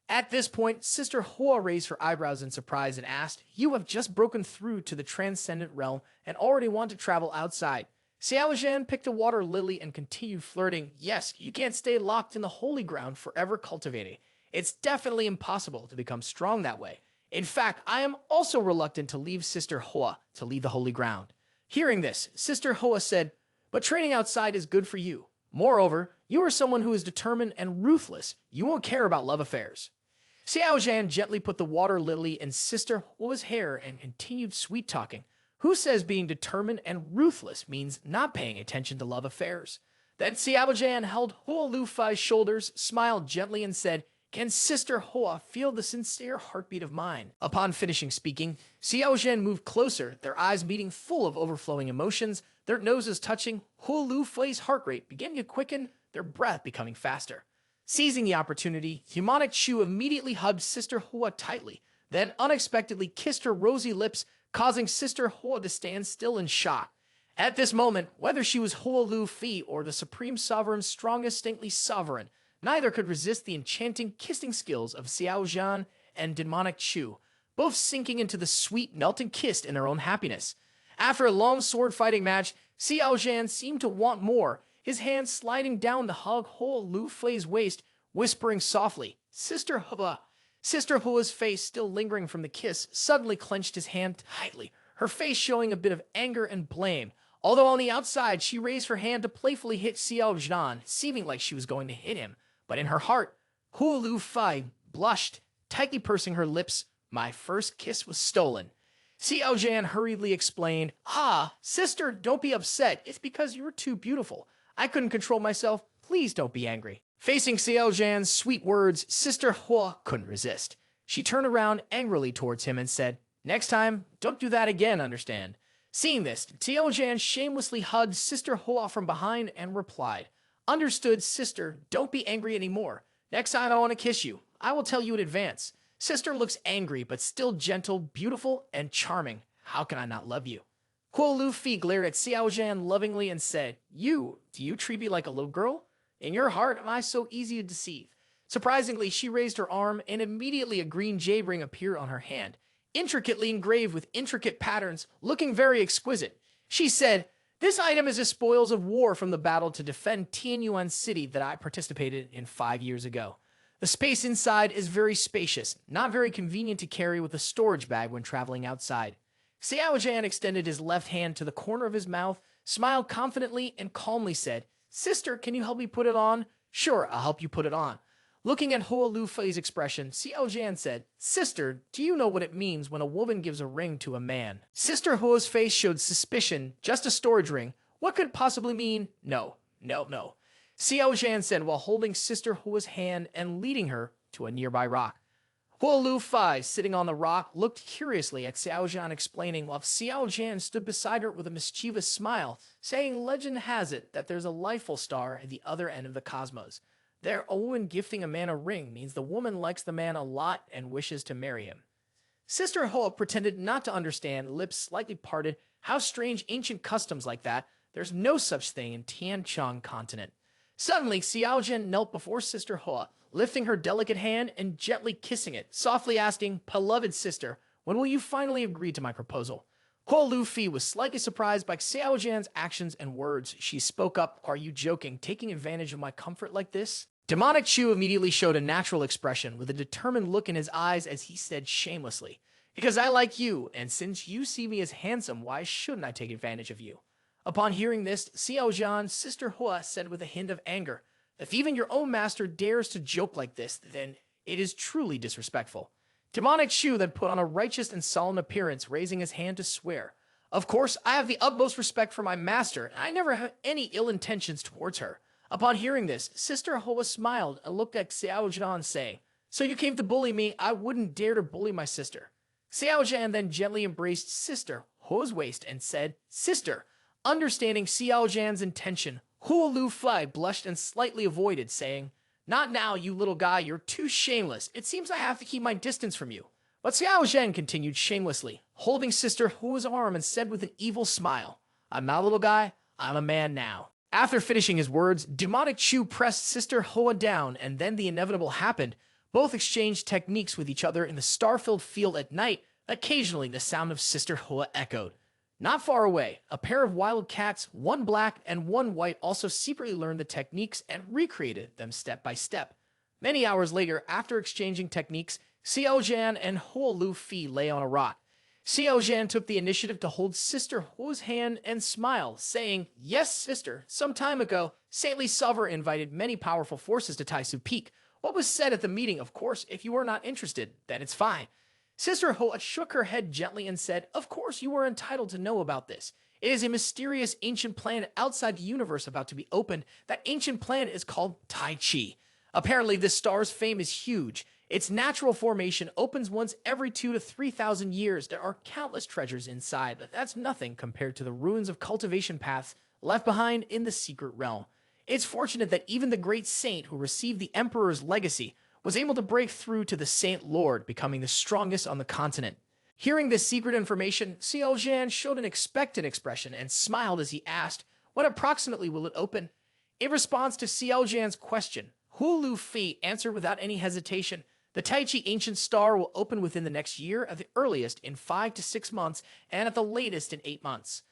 [SPEAKER 1] At this point, Sister Hua raised her eyebrows in surprise and asked, You have just broken through to the transcendent realm and already want to travel outside. Xiao Zhan picked a water lily and continued flirting. Yes, you can't stay locked in the holy ground forever cultivating. It's definitely impossible to become strong that way. In fact, I am also reluctant to leave Sister Hua to leave the holy ground. Hearing this, Sister Hua said, But training outside is good for you. Moreover, you are someone who is determined and ruthless. You won't care about love affairs. Xiao Zhan gently put the water lily in Sister Hua's hair and continued sweet-talking. Who says being determined and ruthless means not paying attention to love affairs? Then Xiao Zhan held Hua Lufai's shoulders, smiled gently, and said, "Can Sister Hua feel the sincere heartbeat of mine?" Upon finishing speaking, Xiao Zhan moved closer, their eyes meeting full of overflowing emotions, their noses touching. Hua Lufai's heart rate beginning to quicken, their breath becoming faster. Seizing the opportunity, Demonic Chu immediately hugged Sister Hua tightly, then unexpectedly kissed her rosy lips, causing Sister Hua to stand still in shock. At this moment, whether she was Hua Lufi or the Supreme Sovereign's strongest saintly sovereign, neither could resist the enchanting kissing skills of Xiao Zhan and Demonic Chu, both sinking into the sweet, melting kiss in their own happiness. After a long sword-fighting match, Xiao Zhan seemed to want more, his hand sliding down to hug Hua Lufei's waist, whispering softly, "Sister Hua." Sister Hua's face, still lingering from the kiss, suddenly clenched his hand tightly, her face showing a bit of anger and blame. Although on the outside, she raised her hand to playfully hit Xiao Zhan, seeming like she was going to hit him. But in her heart, Hua Lufei blushed, tightly pursing her lips. "My first kiss was stolen." Xiao Zhan hurriedly explained, sister, don't be upset. It's because you're too beautiful. I couldn't control myself. Please don't be angry." Facing Xiao Zhan's sweet words, Sister Hua couldn't resist. She turned around angrily towards him and said, "Next time, don't do that again, understand?" Seeing this, Xiao Zhan shamelessly hugged Sister Hua from behind and replied, "Understood, sister, don't be angry anymore. Next time I want to kiss you, I will tell you in advance." Sister looks angry, but still gentle, beautiful, and charming. How can I not love you? Hua Lufi glared at Xiao Zhan lovingly and said, do you treat me like a little girl? In your heart, am I so easy to deceive?" Surprisingly, she raised her arm, and immediately a green jade ring appeared on her hand, intricately engraved with intricate patterns, looking very exquisite. She said, "This item is the spoils of war from the battle to defend Tianyuan City that I participated in 5 years ago. The space inside is very spacious, not very convenient to carry with a storage bag when traveling outside." Xiao Zhan extended his left hand to the corner of his mouth, smiled confidently, and calmly said, "Sister, can you help me put it on?" "Sure, I'll help you put it on." Looking at Hua Lufei's expression, Xiao Zhan said, "Sister, do you know what it means when a woman gives a ring to a man?" Sister Hua's face showed suspicion. "Just a storage ring. What could it possibly mean?" No. Xiao Zhan said while holding Sister Hua's hand and leading her to a nearby rock. Hua Lufei, sitting on the rock, looked curiously at Xiao Zhan, explaining, while Xiao Zhan stood beside her with a mischievous smile, saying, "Legend has it that there's a lifeful star at the other end of the cosmos. There, a woman gifting a man a ring means the woman likes the man a lot and wishes to marry him." Sister Hua pretended not to understand, lips slightly parted. How strange ancient customs like that. There's no such thing in Tian Qiong Continent. Suddenly, Xiao Zhan knelt before Sister Hua, lifting her delicate hand and gently kissing it, softly asking, "Beloved sister, when will you finally agree to my proposal?" Hua Lufi was slightly surprised by Xiao Zhan's actions and words. She spoke up, "Are you joking, taking advantage of my comfort like this?" Demonic Chu immediately showed a natural expression, with a determined look in his eyes as he said shamelessly, "Because I like you, and since you see me as handsome, why shouldn't I take advantage of you?" Upon hearing this, Xiao Zhan, Sister Hua said with a hint of anger, "If even your own master dares to joke like this, then it is truly disrespectful." Demonic Chu then put on a righteous and solemn appearance, raising his hand to swear, "Of course, I have the utmost respect for my master, and I never have any ill intentions towards her." Upon hearing this, Sister Hua smiled and looked at Xiao Zhan, saying, "So you came to bully me? I wouldn't dare to bully my sister." Xiao Zhan then gently embraced Sister Hua's waist and said, "Sister." Understanding Xiao Zhan's intention, Hua Lufei blushed and slightly avoided, saying, "Not now, you little guy, you're too shameless. It seems I have to keep my distance from you." But Xiao Zhan continued shamelessly, holding Sister Hua's arm, and said with an evil smile, "I'm not a little guy, I'm a man now." After finishing his words, Demonic Chu pressed Sister Hua down, and then the inevitable happened. Both exchanged techniques with each other in the star-filled field at night. Occasionally, the sound of Sister Hua echoed. Not far away, a pair of wild cats, one black and one white, also secretly learned the techniques and recreated them step by step. Many hours later, after exchanging techniques, Xiao Zhan and Hua Lufi lay on a rock. Xiao Zhan took the initiative to hold Sister Hua's hand and smile, saying, "Yes, sister, some time ago, Saintly Sovereign invited many powerful forces to Tai Su Peak. What was said at the meeting, of course, if you were not interested, then it's fine." Sister Hoa shook her head gently and said, "Of course you are entitled to know about this. It is a mysterious ancient planet outside the universe about to be opened. That ancient planet is called Tai Chi. Apparently, this star's fame is huge. Its natural formation opens once every 2 to 3,000 years. There are countless treasures inside, but that's nothing compared to the ruins of cultivation paths left behind in the secret realm. It's fortunate that even the great saint who received the Emperor's legacy was able to break through to the Saint Lord, becoming the strongest on the continent." Hearing this secret information, Xiao Zhan showed an expectant expression and smiled as he asked, "When approximately will it open?" In response to Xiao Zhan's question, Hu Lu Fi answered without any hesitation, "The Tai Chi Ancient Star will open within the next year, at the earliest in 5 to 6 months, and at the latest in 8 months.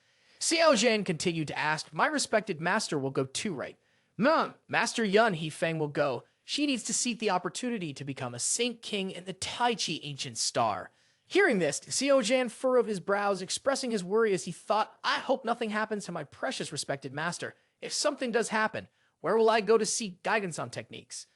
[SPEAKER 1] Xiao Zhan continued to ask, "My respected master will go too, right?" Master Yun He Feng will go. She needs to seek the opportunity to become a Saint King in the Tai Chi Ancient Star." Hearing this, Xiao Zhan furrowed his brows, expressing his worry as he thought, "I hope nothing happens to my precious respected master. If something does happen, where will I go to seek guidance on techniques?"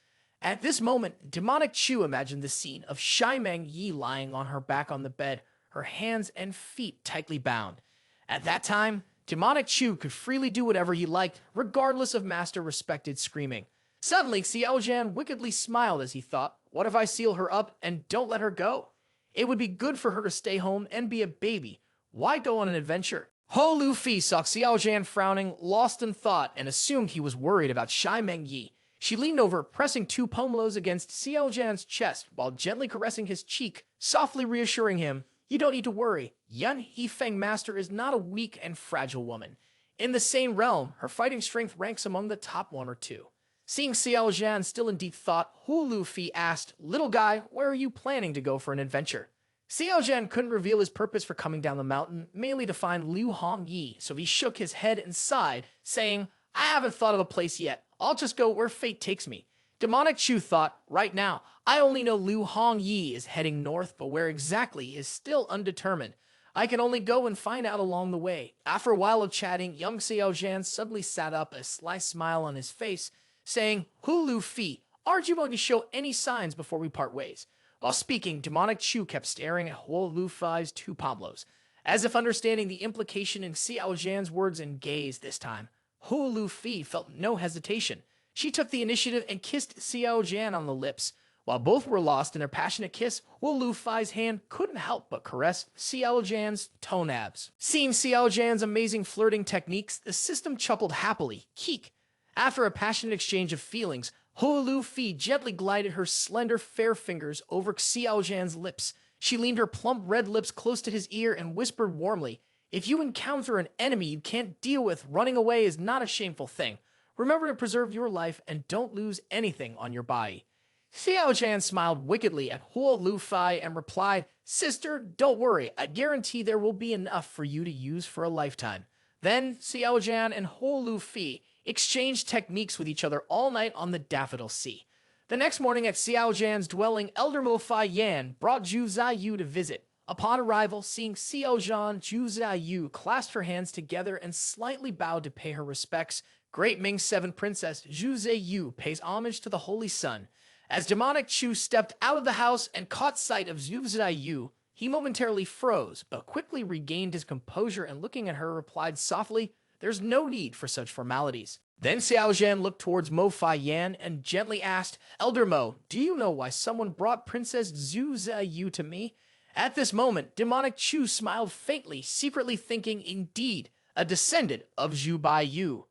[SPEAKER 1] At this moment, Demonic Chu imagined the scene of Shimeng Yi lying on her back on the bed, her hands and feet tightly bound. At that time, Demonic Chu could freely do whatever he liked, regardless of Master Respected screaming. Suddenly, Xiao Zhan wickedly smiled as he thought, "What if I seal her up and don't let her go? It would be good for her to stay home and be a baby. Why go on an adventure?" Ho Lu Fi saw Xiao Zhan frowning, lost in thought, and assumed he was worried about Shimeng Yi. She leaned over, pressing 2 pomelos against Xiao Zhan's chest while gently caressing his cheek, softly reassuring him, "You don't need to worry. Yun He Feng Master is not a weak and fragile woman. In the same realm, her fighting strength ranks among the top 1 or 2. Seeing Xiao Zhan still in deep thought, Hu Lu Fi asked, "Little guy, where are you planning to go for an adventure?" Xiao Zhan couldn't reveal his purpose for coming down the mountain, mainly to find Liu Hong Yi, so he shook his head and sighed, saying, "I haven't thought of a place yet. I'll just go where fate takes me." Demonic Chu thought, "Right now, I only know Liu Hong Yi is heading north, but where exactly is still undetermined. I can only go and find out along the way." After a while of chatting, young Xiao Zhan suddenly sat up, a sly smile on his face, saying, "Hu Lu Fi, aren't you going to show any signs before we part ways?" While speaking, Demonic Chu kept staring at Hu Lu Fi's 2 pomelos, as if understanding the implication in Xiao Zhan's words and gaze this time. Hu Lu Fi felt no hesitation. She took the initiative and kissed Xiao Zhan on the lips. While both were lost in their passionate kiss, Hu Lu Fi's hand couldn't help but caress Xiao Zhan's toe naps. Seeing Xiao Zhan's amazing flirting techniques, the system chuckled happily. Keek. After a passionate exchange of feelings, Hu Lu Fi gently glided her slender, fair fingers over Xiao Zhan's lips. She leaned her plump red lips close to his ear and whispered warmly, "If you encounter an enemy you can't deal with, running away is not a shameful thing. Remember to preserve your life and don't lose anything on your body." Xiao Zhan smiled wickedly at Hu Lu Fi and replied, "Sister, don't worry. I guarantee there will be enough for you to use for a lifetime." Then Xiao Zhan and Hu Lu Fi exchanged techniques with each other all night on the Daffodil Sea. The next morning at Xiao Zhan's dwelling, Elder Mo Fai Yan brought Zhu Ziyu to visit. Upon arrival, seeing Xiao Zhan, Zhu Ziyu clasped her hands together and slightly bowed to pay her respects. Great Ming's 7th princess, Zhu Ziyu, pays homage to the Holy Sun. As Demonic Chu stepped out of the house and caught sight of Zhu Ziyu, he momentarily froze, but quickly regained his composure and looking at her replied softly, "There's no need for such formalities." Then Xiao Zhan looked towards Mo Fai Yan and gently asked, "Elder Mo, do you know why someone brought Princess Zhu Ziyu to me?" At this moment, Demonic Chu smiled faintly, secretly thinking, indeed, a descendant of Zhu Baiyu.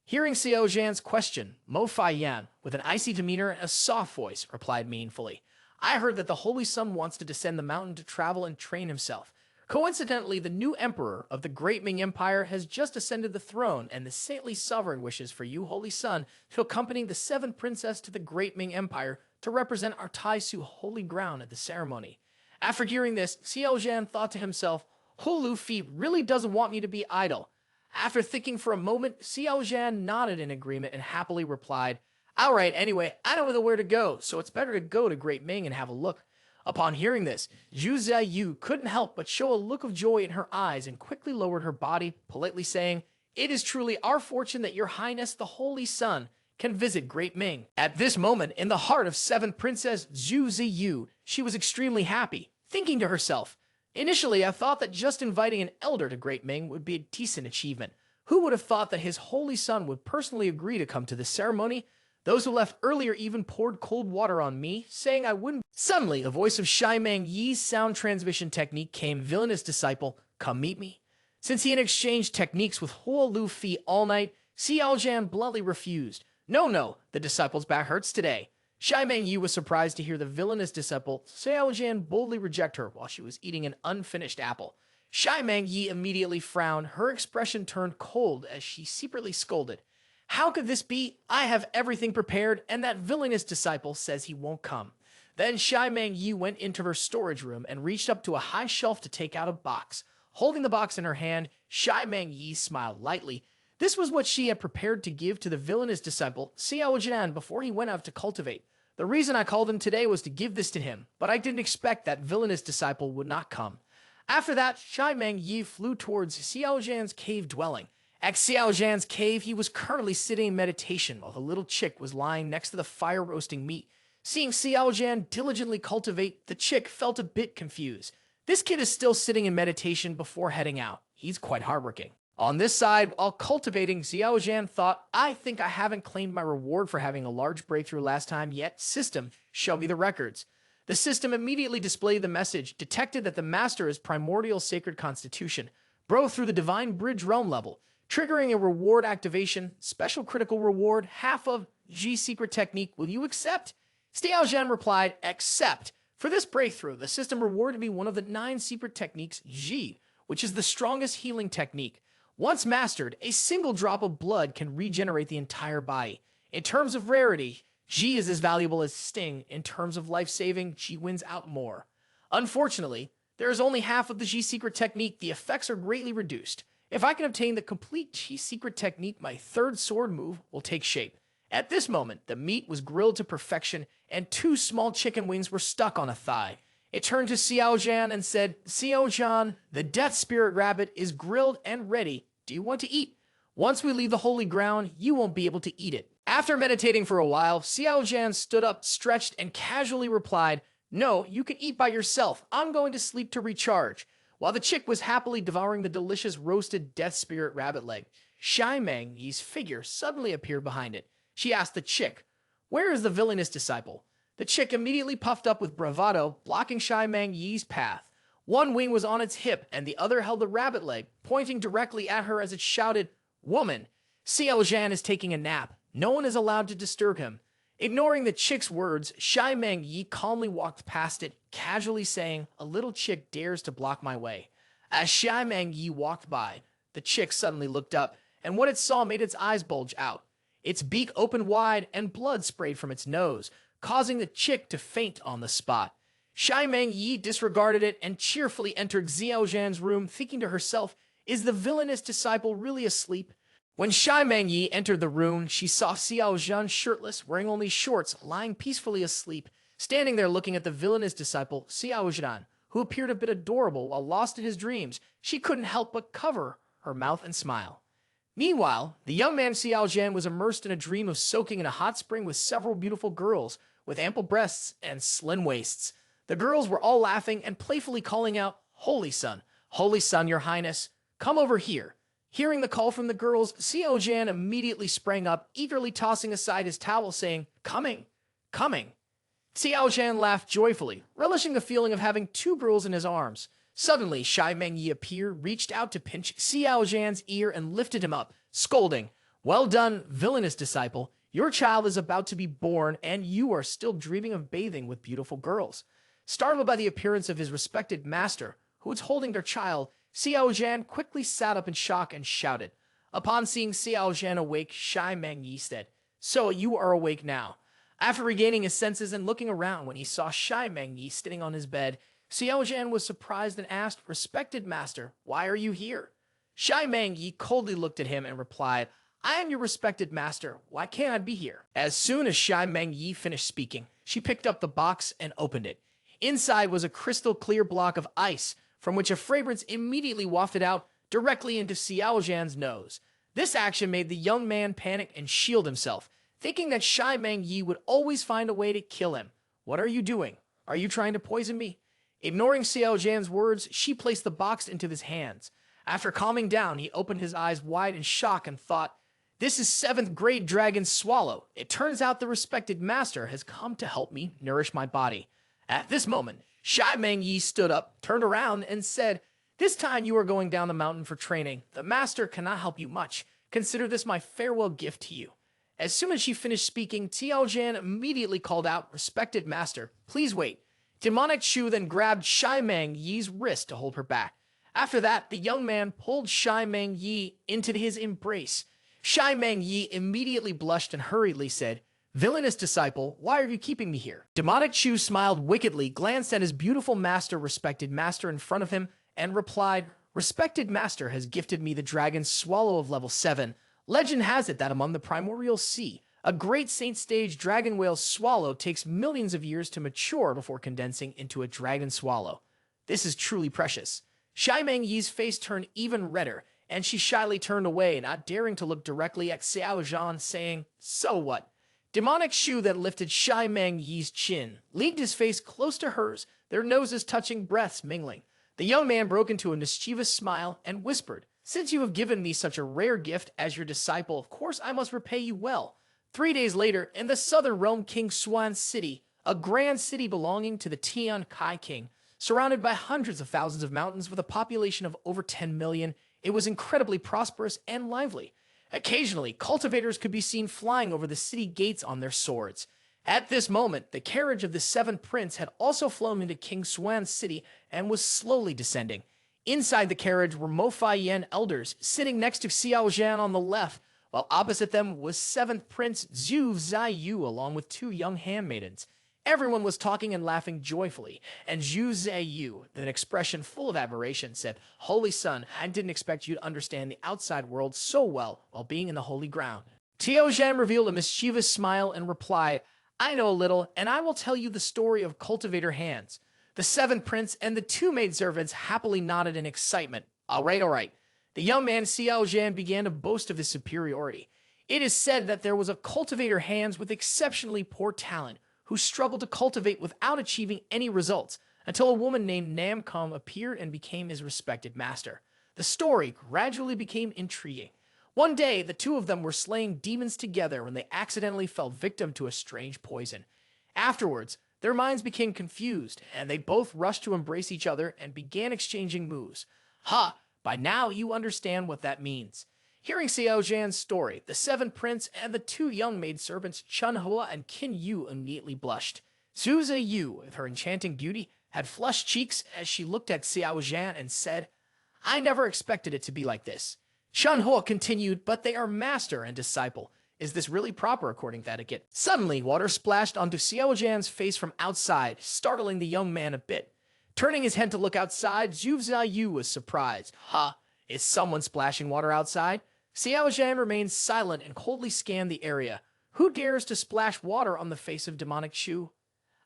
[SPEAKER 1] Hearing Xiao Zhan's question, Mo Fai Yan, with an icy demeanor and a soft voice, replied meaningfully, "I heard that the Holy Sun wants to descend the mountain to travel and train himself. Coincidentally, the new emperor of the Great Ming Empire has just ascended the throne, and the saintly sovereign wishes for you, Holy Sun, to accompany the 7th princess to the Great Ming Empire to represent our Tai Su Holy Ground at the ceremony." After hearing this, Xiao Zhan thought to himself, Hu Lu Fi really doesn't want me to be idle. After thinking for a moment, Xiao Zhan nodded in agreement and happily replied, "All right, anyway, I don't know where to go, so it's better to go to Great Ming and have a look." Upon hearing this, Zhu Ziyu couldn't help but show a look of joy in her eyes and quickly lowered her body, politely saying, "It is truly our fortune that your highness, the Holy Sun, can visit Great Ming." At this moment, in the heart of 7th Princess Zhu Ziyu, she was extremely happy. thinking to herself, "Initially, I thought that just inviting an elder to Great Ming would be a decent achievement. Who would have thought that his holy son would personally agree to come to this ceremony? Those who left earlier even poured cold water on me, saying I wouldn't." Suddenly, a voice of Shai Mang Yi's sound transmission technique came, "Villainous disciple, come meet me." Since he had exchanged techniques with Huo Lu Fi all night, Xiao Zhan bluntly refused. No, the disciple's back hurts today." Shai Mang Yi was surprised to hear the villainous disciple Xiao Zhan boldly reject her while she was eating an unfinished apple. Shai Mang Yi immediately frowned. Her expression turned cold as she secretly scolded. "How could this be? I have everything prepared, and that villainous disciple says he won't come." Then Shai Mang Yi went into her storage room and reached up to a high shelf to take out a box. Holding the box in her hand, Shai Mang Yi smiled lightly. This was what she had prepared to give to the villainous disciple, Xiao Zhan, before he went out to cultivate. "The reason I called him today was to give this to him, but I didn't expect that villainous disciple would not come." After that, Shai Mang Yi flew towards Xiao Zhan's cave dwelling. At Xiao Zhan's cave, he was currently sitting in meditation while the little chick was lying next to the fire roasting meat. Seeing Xiao Zhan diligently cultivate, the chick felt a bit confused. This kid is still sitting in meditation before heading out. He's quite hardworking. On this side, while cultivating, Xiao Zhan thought, "I think I haven't claimed my reward for having a large breakthrough last time yet. System, show me the records." The system immediately displayed the message, detected that the master is primordial sacred constitution, broke through the divine bridge realm level, triggering a reward activation, special critical reward, half of G secret technique. Will you accept? Xiao Zhan replied, "Accept." For this breakthrough, the system rewarded me one of the 9 secret techniques, G, which is the strongest healing technique. Once mastered, a single drop of blood can regenerate the entire body. In terms of rarity, G is as valuable as Sting. In terms of life-saving, G wins out more. Unfortunately, there is only half of the G secret technique. The effects are greatly reduced. If I can obtain the complete G secret technique, my third sword move will take shape. At this moment, the meat was grilled to perfection, and 2 small chicken wings were stuck on a thigh. It turned to Xiao Zhan and said, "Xiao Zhan, the death spirit rabbit is grilled and ready. Do you want to eat? Once we leave the holy ground, you won't be able to eat it." After meditating for a while, Xiao Zhan stood up, stretched, and casually replied, "No, you can eat by yourself. I'm going to sleep to recharge." While the chick was happily devouring the delicious roasted death spirit rabbit leg, Shai Mang Yi's figure suddenly appeared behind it. She asked the chick, "Where is the villainous disciple?" The chick immediately puffed up with bravado, blocking Shai Mang Yi's path. One wing was on its hip, and the other held the rabbit leg, pointing directly at her as it shouted, "Woman, Xiao Zhan is taking a nap. No one is allowed to disturb him." Ignoring the chick's words, Shai Mang Yi calmly walked past it, casually saying, "A little chick dares to block my way." As Shai Mang Yi walked by, the chick suddenly looked up, and what it saw made its eyes bulge out. Its beak opened wide, and blood sprayed from its nose, causing the chick to faint on the spot. Shai Mang Yi disregarded it and cheerfully entered Xiao Zhan's room, thinking to herself, "Is the villainous disciple really asleep?" When Shai Mang Yi entered the room, she saw Xiao Zhan shirtless, wearing only shorts, lying peacefully asleep, standing there looking at the villainous disciple, Xiao Zhan, who appeared a bit adorable while lost in his dreams. She couldn't help but cover her mouth and smile. Meanwhile, the young man Xiao Zhan was immersed in a dream of soaking in a hot spring with several beautiful girls, with ample breasts and slim waists. The girls were all laughing and playfully calling out, Holy Sun, your highness, come over here." Hearing the call from the girls, Xiao Zhan immediately sprang up, eagerly tossing aside his towel, saying, "Coming, coming." Xiao Zhan laughed joyfully, relishing the feeling of having 2 girls in his arms. Suddenly, Shai Mang Yi appeared, reached out to pinch Xiao Zhan's ear, and lifted him up, scolding, "Well done, villainous disciple. Your child is about to be born, and you are still dreaming of bathing with beautiful girls." Startled by the appearance of his respected master, who was holding their child, Xiao Zhan quickly sat up in shock and shouted. Upon seeing Xiao Zhan awake, Shai Mang Yi said, "So you are awake now." After regaining his senses and looking around when he saw Shai Mang Yi sitting on his bed, Xiao Zhan was surprised and asked, "Respected master, why are you here?" Shai Mang Yi coldly looked at him and replied, "I am your respected master. Why can't I be here?" As soon as Shai Mang Yi finished speaking, she picked up the box and opened it. Inside was a crystal clear block of ice, from which a fragrance immediately wafted out directly into Xiao Zhan's nose. This action made the young man panic and shield himself, thinking that Shai Mang Yi would always find a way to kill him. "What are you doing? Are you trying to poison me?" Ignoring Xiao Zhan's words, she placed the box into his hands. After calming down, he opened his eyes wide in shock and thought, "This is 7th grade dragon swallow. It turns out the respected master has come to help me nourish my body." At this moment, Shai Meng Yi stood up, turned around, and said, "This time you are going down the mountain for training. The master cannot help you much. Consider this my farewell gift to you." As soon as she finished speaking, Xiao Zhan immediately called out, "Respected master, please wait." Demonic Chu then grabbed Shai Meng Yi's wrist to hold her back. After that, the young man pulled Shai Meng Yi into his embrace. Shai Meng Yi immediately blushed and hurriedly said, "Villainous disciple, why are you keeping me here?" Demonic Chu smiled wickedly, glanced at his beautiful master, respected master in front of him, and replied, "Respected master has gifted me the dragon swallow of level 7. Legend has it that among the primordial sea, a great saint stage dragon whale swallow takes millions of years to mature before condensing into a dragon swallow. This is truly precious." Shai Meng Yi's face turned even redder, and she shyly turned away, not daring to look directly at Xiao Zhan, saying, "So what?" Demonic Chu then lifted Shai Meng Yi's chin, leaned his face close to hers, their noses touching, breaths mingling. The young man broke into a mischievous smile and whispered, "Since you have given me such a rare gift as your disciple, of course I must repay you well." 3 days later, in the southern realm King Xuan City, a grand city belonging to the Tian Kai King, surrounded by hundreds of thousands of mountains with a population of over 10 million, it was incredibly prosperous and lively. Occasionally, cultivators could be seen flying over the city gates on their swords. At this moment, the carriage of the 7th prince had also flown into King Xuan City and was slowly descending. Inside the carriage were Mo Fai Yan elders sitting next to Xiao Zhan on the left, while opposite them was 7th Prince Zhu Ziyu along with 2 young handmaidens. Everyone was talking and laughing joyfully, and Zhu Ziyu, with an expression full of admiration, said, "Holy son, I didn't expect you to understand the outside world so well while being in the holy ground." Xiao Zhan revealed a mischievous smile and replied, "I know a little, and I will tell you the story of cultivator hands." The 7th prince and the 2 maidservants happily nodded in excitement. All right. The young man Xiao Zhan began to boast of his superiority. It is said that there was a cultivator hands with exceptionally poor talent who struggled to cultivate without achieving any results until a woman named Nam Kum appeared and became his respected master. The story gradually became intriguing. One day, the 2 of them were slaying demons together when they accidentally fell victim to a strange poison. Afterwards, their minds became confused, and they both rushed to embrace each other and began exchanging moves. By now you understand what that means. Hearing Xiao Zhan's story, the 7th prince and the 2 young maidservants Chun Hua and Qin Yu immediately blushed. Zhu Ziyu, with her enchanting beauty, had flushed cheeks as she looked at Xiao Zhan and said, "I never expected it to be like this." Chun Hua continued, "But they are master and disciple. Is this really proper according to etiquette?" Suddenly, water splashed onto Xiao Zhan's face from outside, startling the young man a bit. Turning his head to look outside, Zhu Ziyu was surprised. Is someone splashing water outside? Xiao Zhan remained silent and coldly scanned the area. Who dares to splash water on the face of demonic Chu?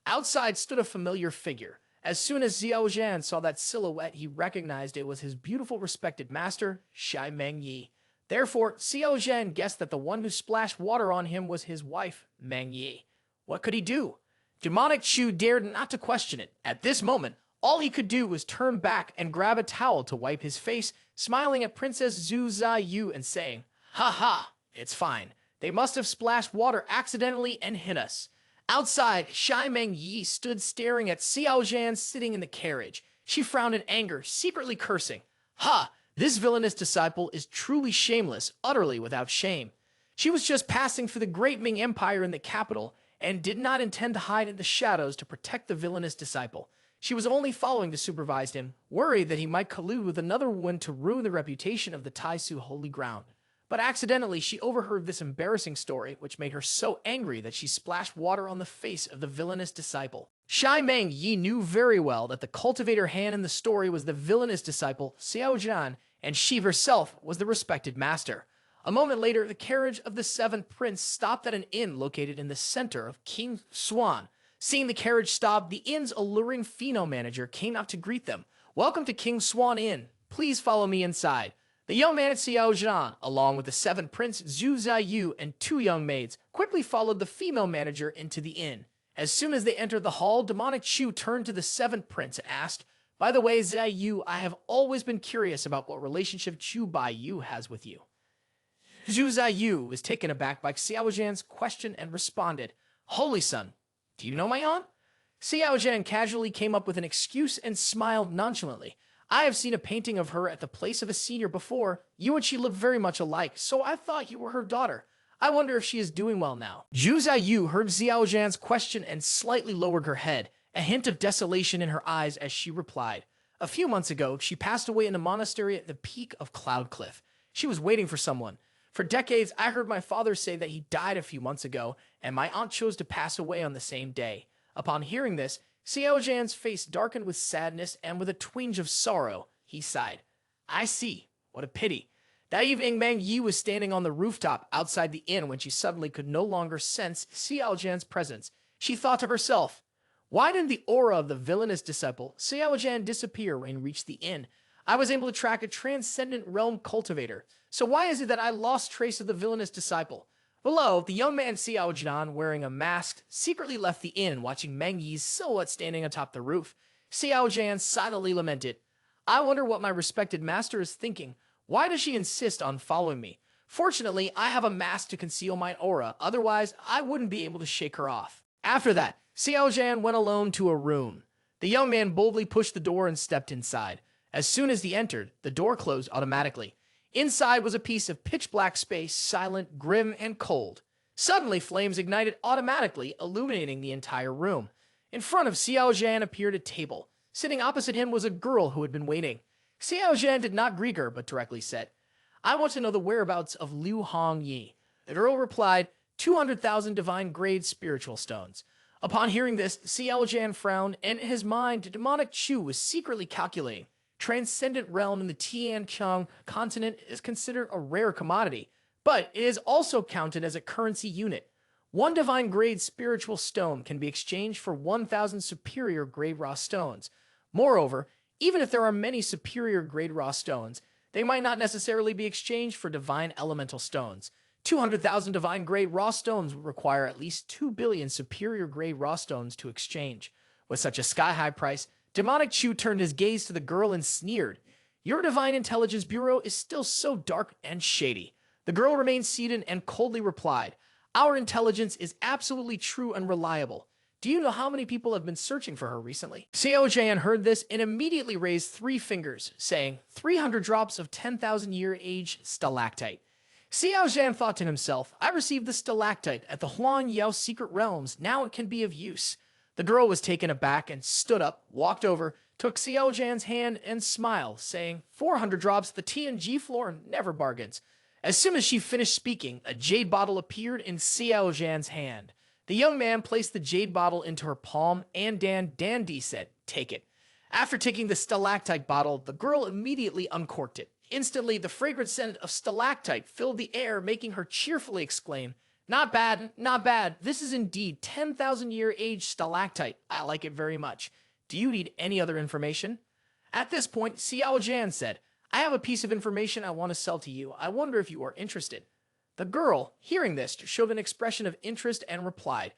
[SPEAKER 1] Outside stood a familiar figure. As soon as Xiao Zhan saw that silhouette, he recognized it was his beautiful respected master, Shai Meng Yi. Therefore, Xiao Zhan guessed that the one who splashed water on him was his wife, Meng Yi. What could he do? Demonic Chu dared not to question it. At this moment, all he could do was turn back and grab a towel to wipe his face, smiling at Princess Zhu Ziyu and saying, "It's fine. They must have splashed water accidentally and hit us." Outside, Shai Meng Yi stood staring at Xiao Zhan sitting in the carriage. She frowned in anger, secretly cursing. This villainous disciple is truly shameless, utterly without shame. She was just passing for the great Ming Empire in the capital and did not intend to hide in the shadows to protect the villainous disciple. She was only following to supervise him, worried that he might collude with another one to ruin the reputation of the Tai Su Holy Ground. But accidentally, she overheard this embarrassing story, which made her so angry that she splashed water on the face of the villainous disciple. Shai Meng Yi knew very well that the cultivator hand in the story was the villainous disciple, Xiao Zhan, and she herself was the respected master. A moment later, the carriage of the 7th prince stopped at an inn located in the center of King Xuan. Seeing the carriage stop, the inn's alluring Pheno manager came up to greet them. "Welcome to King Xuan Inn. Please follow me inside." The young man Xiao Zhan, along with the 7th prince Zhu Ziyu and 2 young maids, quickly followed the female manager into the inn. As soon as they entered the hall, Demonic Chu turned to the seventh prince and asked, "By the way, Zai Yu, I have always been curious about what relationship Chu Bai Yu has with you." Zhu Zaiyu was taken aback by Xiao Zhan's question and responded, "Holy son, do you know my aunt?" Xiao Zhan casually came up with an excuse and smiled nonchalantly. "I have seen a painting of her at the place of a senior before. You and she look very much alike, so I thought you were her daughter. I wonder if she is doing well now." Zhu Zaiyu heard Xiao Zhan's question and slightly lowered her head, a hint of desolation in her eyes as she replied, "A few months ago, she passed away in a monastery at the peak of Cloud Cliff. She was waiting for someone. For decades, I heard my father say that he died a few months ago, and my aunt chose to pass away on the same day." Upon hearing this, Xiao Zhan's face darkened with sadness, and with a twinge of sorrow, he sighed. "I see. What a pity." That evening, Meng Yi was standing on the rooftop outside the inn when she suddenly could no longer sense Xiao Zhan's presence. She thought to herself, "Why didn't the aura of the villainous disciple Xiao Zhan disappear when he reached the inn? I was able to track a transcendent realm cultivator. So why is it that I lost trace of the villainous disciple?" Below, the young man Xiao Zhan, wearing a mask, secretly left the inn, watching Meng Yi's silhouette standing atop the roof. Xiao Zhan silently lamented, "I wonder what my respected master is thinking. Why does she insist on following me? Fortunately, I have a mask to conceal my aura, otherwise I wouldn't be able to shake her off." After that, Xiao Zhan went alone to a room. The young man boldly pushed the door and stepped inside. As soon as he entered, the door closed automatically. Inside was a piece of pitch-black space, silent, grim, and cold. Suddenly, flames ignited automatically, illuminating the entire room. In front of Xiao Zhan appeared a table. Sitting opposite him was a girl who had been waiting. Xiao Zhan did not greet her, but directly said, "I want to know the whereabouts of Liu Hong Yi." The girl replied, 200,000 divine-grade spiritual stones. Upon hearing this, Xiao Zhan frowned, and in his mind, Demonic Chu was secretly calculating. Transcendent realm in the Tian Qiong Continent is considered a rare commodity, but it is also counted as a currency unit. One divine-grade spiritual stone can be exchanged for 1,000 superior grade raw stones. Moreover, even if there are many superior grade raw stones, they might not necessarily be exchanged for divine elemental stones. 200,000 divine grade raw stones would require at least 2 billion superior grade raw stones to exchange. With such a sky-high price, Demonic Chu turned his gaze to the girl and sneered, "Your divine intelligence bureau is still so dark and shady." The girl remained seated and coldly replied, "Our intelligence is absolutely true and reliable. Do you know how many people have been searching for her recently?" Xiao Zhan heard this and immediately raised 3 fingers, saying, 300 drops of 10,000-year age stalactite. Xiao Zhan thought to himself, "I received the stalactite at the Huan Yao secret realms. Now it can be of use." The girl was taken aback and stood up, walked over, took Xiao Zhan's hand, and smiled, saying, 400 drops, the TNG floor never bargains." As soon as she finished speaking, a jade bottle appeared in Xiao Zhan's hand. The young man placed the jade bottle into her palm, and Dandy said, "Take it." After taking the stalactite bottle, the girl immediately uncorked it. Instantly, the fragrant scent of stalactite filled the air, making her cheerfully exclaim, "Not bad, not bad. This is indeed 10,000-year age stalactite. I like it very much. Do you need any other information?" At this point, Xiao Zhan said, "I have a piece of information I want to sell to you. I wonder if you are interested." The girl, hearing this, showed an expression of interest and replied,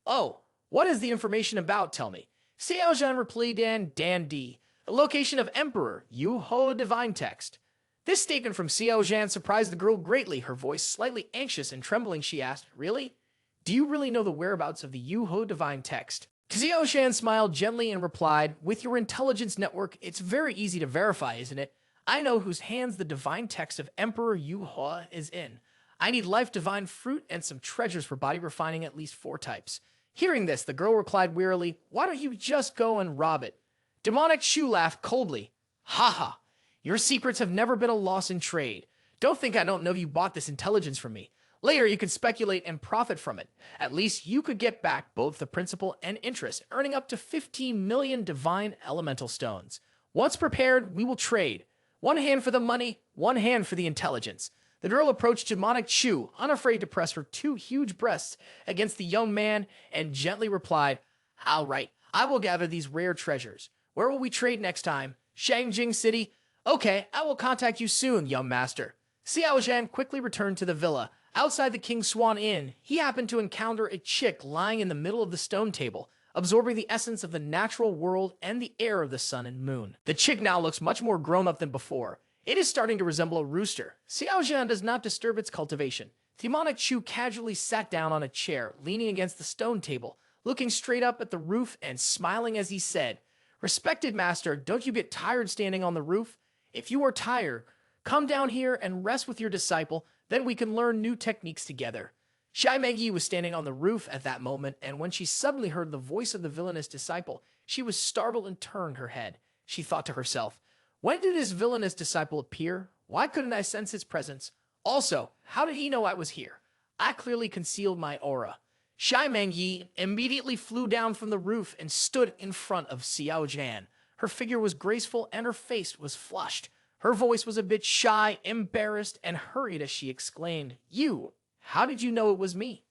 [SPEAKER 1] "Oh, what is the information about? Tell me." Xiao Zhan replied, Dandy, the location of Emperor Yu Ho Divine Text. This statement from Xiao Zhan surprised the girl greatly. Her voice slightly anxious and trembling, she asked, "Really? Do you really know the whereabouts of the Yu Ho Divine Text?" Xiao Zhan smiled gently and replied, "With your intelligence network, it's very easy to verify, isn't it? I know whose hands the divine text of Emperor Yu Ho is in. I need life divine fruit and some treasures for body refining, at least 4 types." Hearing this, the girl replied wearily, "Why don't you just go and rob it?" Demonic Chu laughed coldly. "Ha ha! Your secrets have never been a loss in trade. Don't think I don't know you bought this intelligence from me. Later, you could speculate and profit from it. At least you could get back both the principal and interest, earning up to 15 million divine elemental stones. Once prepared, we will trade. 1 hand for the money, 1 hand for the intelligence." The girl approached Demonic Chu, unafraid to press her 2 huge breasts against the young man, and gently replied, "All right, I will gather these rare treasures. Where will we trade next time? Shangjing City? Okay, I will contact you soon, young master." Xiao Zhan quickly returned to the villa. Outside the King's Swan Inn, he happened to encounter a chick lying in the middle of the stone table, absorbing the essence of the natural world and the air of the sun and moon. The chick now looks much more grown up than before. It is starting to resemble a rooster. Xiao Zhan does not disturb its cultivation. Demonic Chu casually sat down on a chair, leaning against the stone table, looking straight up at the roof and smiling as he said, "Respected master, don't you get tired standing on the roof? If you are tired, come down here and rest with your disciple, then we can learn new techniques together." Shai Mengyi was standing on the roof at that moment, and when she suddenly heard the voice of the villainous disciple, she was startled and turned her head. She thought to herself, "When did this villainous disciple appear? Why couldn't I sense his presence? Also, how did he know I was here? I clearly concealed my aura." Shai Mengyi immediately flew down from the roof and stood in front of Xiao Zhan. Her figure was graceful and her face was flushed. Her voice was a bit shy, embarrassed, and hurried as she exclaimed, "You, how did you know it was me?"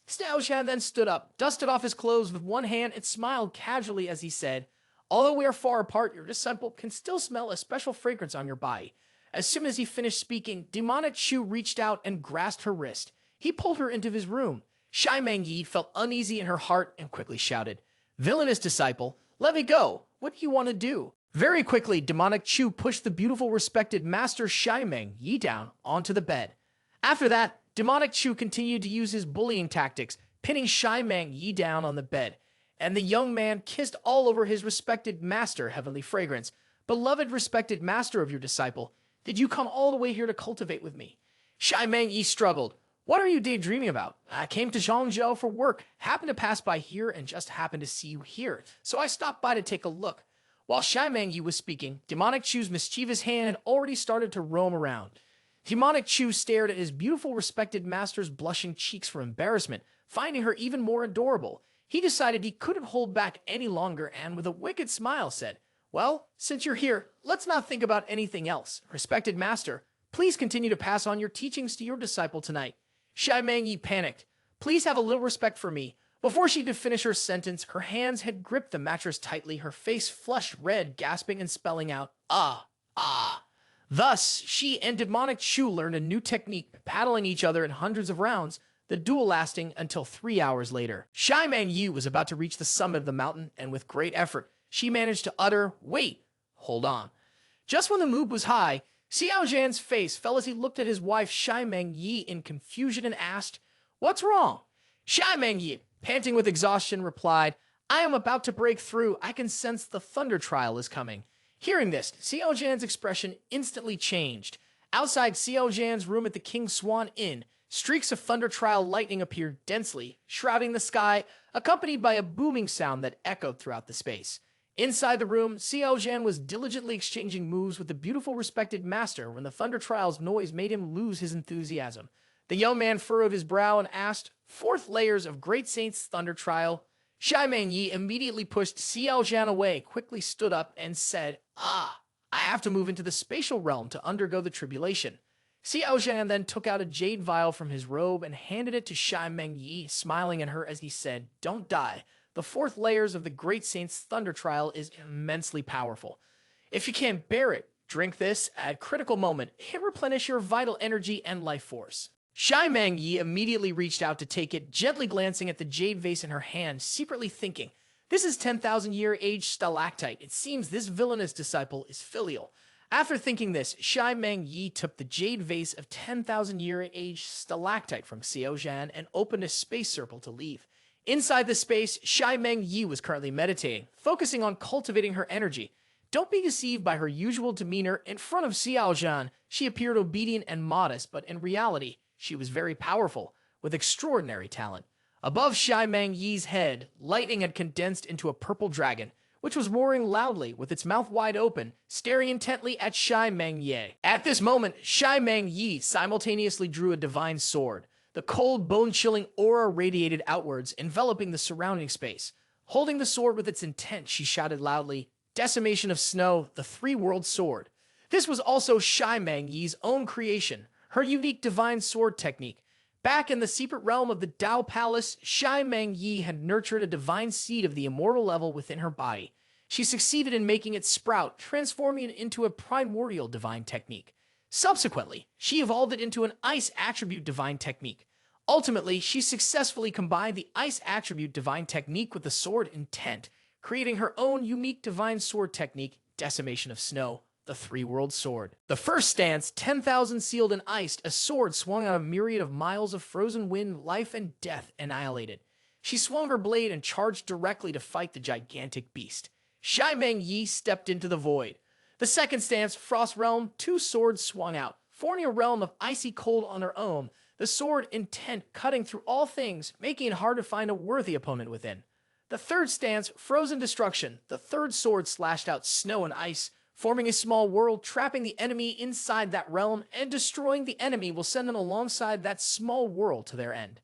[SPEAKER 1] Xiao Zhan then stood up, dusted off his clothes with one hand, and smiled casually as he said, "Although we are far apart, your disciple can still smell a special fragrance on your body." As soon as he finished speaking, Demonic Chu reached out and grasped her wrist. He pulled her into his room. Shai Mengyi felt uneasy in her heart and quickly shouted, "Villainous disciple, let me go. What do you want to do?" Very quickly, Demonic Chu pushed the beautiful, respected master Shai Mengyi down onto the bed. After that, Demonic Chu continued to use his bullying tactics, pinning Shai Mengyi down on the bed, and the young man kissed all over his respected master, Heavenly Fragrance. "Beloved, respected master of your disciple, did you come all the way here to cultivate with me?" Shai Mengyi struggled. "What are you daydreaming about? I came to Zhangzhou for work, happened to pass by here and just happened to see you here, so I stopped by to take a look." While Shai Mengyi was speaking, Demonic Chu's mischievous hand had already started to roam around. Demonic Chu stared at his beautiful respected master's blushing cheeks for embarrassment, finding her even more adorable. He decided he couldn't hold back any longer and with a wicked smile said, "Well, since you're here, let's not think about anything else. Respected master, please continue to pass on your teachings to your disciple tonight." Shai Mengyi panicked. "Please have a little respect for me." Before she could finish her sentence, her hands had gripped the mattress tightly, her face flushed red, gasping and spelling out, "Ah, ah." Thus, she and Demonic Chu learned a new technique, paddling each other in hundreds of rounds, the duel lasting until 3 hours later. Shai Mengyi was about to reach the summit of the mountain, and with great effort, she managed to utter, "Wait, hold on." Just when the mood was high, Xiao Zhan's face fell as he looked at his wife Shai Mengyi in confusion and asked, "What's wrong?" Shai Mengyi, panting with exhaustion, replied, "I am about to break through. I can sense the thunder trial is coming." Hearing this, Xiao Zhan's expression instantly changed. Outside Xiao Zhan's room at the King's Swan Inn, streaks of thunder trial lightning appeared densely, shrouding the sky, accompanied by a booming sound that echoed throughout the space. Inside the room, Xiao Zhan was diligently exchanging moves with the beautiful respected master when the thunder trial's noise made him lose his enthusiasm. The young man furrowed his brow and asked, "Fourth layers of Great Saint's thunder trial?" Shai Mengyi immediately pushed Xiao Zhan away, quickly stood up, and said, "Ah, I have to move into the spatial realm to undergo the tribulation." Xiao Zhan then took out a jade vial from his robe and handed it to Shai Mengyi, smiling at her as he said, "Don't die. The fourth layers of the Great Saint's thunder trial is immensely powerful. If you can't bear it, drink this at critical moment. It replenish your vital energy and life force." Shai Mengyi immediately reached out to take it, gently glancing at the jade vase in her hand, secretly thinking, "This is 10,000-year-age stalactite. It seems this villainous disciple is filial." After thinking this, Shai Mengyi took the jade vase of 10,000-year-age stalactite from Xiao Zhan and opened a space circle to leave. Inside the space, Shai Mengyi was currently meditating, focusing on cultivating her energy. Don't be deceived by her usual demeanor. In front of Xiao Zhan, she appeared obedient and modest, but in reality, she was very powerful, with extraordinary talent. Above Shai Mengyi's head, lightning had condensed into a purple dragon, which was roaring loudly with its mouth wide open, staring intently at Shai Mengyi. At this moment, Shai Mengyi simultaneously drew a divine sword. The cold, bone-chilling aura radiated outwards, enveloping the surrounding space. Holding the sword with its intent, she shouted loudly, "Decimation of Snow, the three-world sword." This was also Shai Mengyi's own creation, her unique divine sword technique. Back in the secret realm of the Dao Palace, Shai Mengyi had nurtured a divine seed of the immortal level within her body. She succeeded in making it sprout, transforming it into a primordial divine technique. Subsequently, she evolved it into an ice attribute divine technique. Ultimately, she successfully combined the ice attribute divine technique with the sword intent, creating her own unique divine sword technique, Decimation of Snow, the three-world sword. The first stance, 10,000 sealed and iced, a sword swung out of a myriad of miles of frozen wind, life and death annihilated. She swung her blade and charged directly to fight the gigantic beast. Shai Meng Yi stepped into the void. The second stance, Frost Realm, 2 swords swung out, forming a realm of icy cold on their own, the sword intent cutting through all things, making it hard to find a worthy opponent within. The third stance, Frozen Destruction, the third sword slashed out snow and ice, forming a small world, trapping the enemy inside that realm, and destroying the enemy will send them alongside that small world to their end.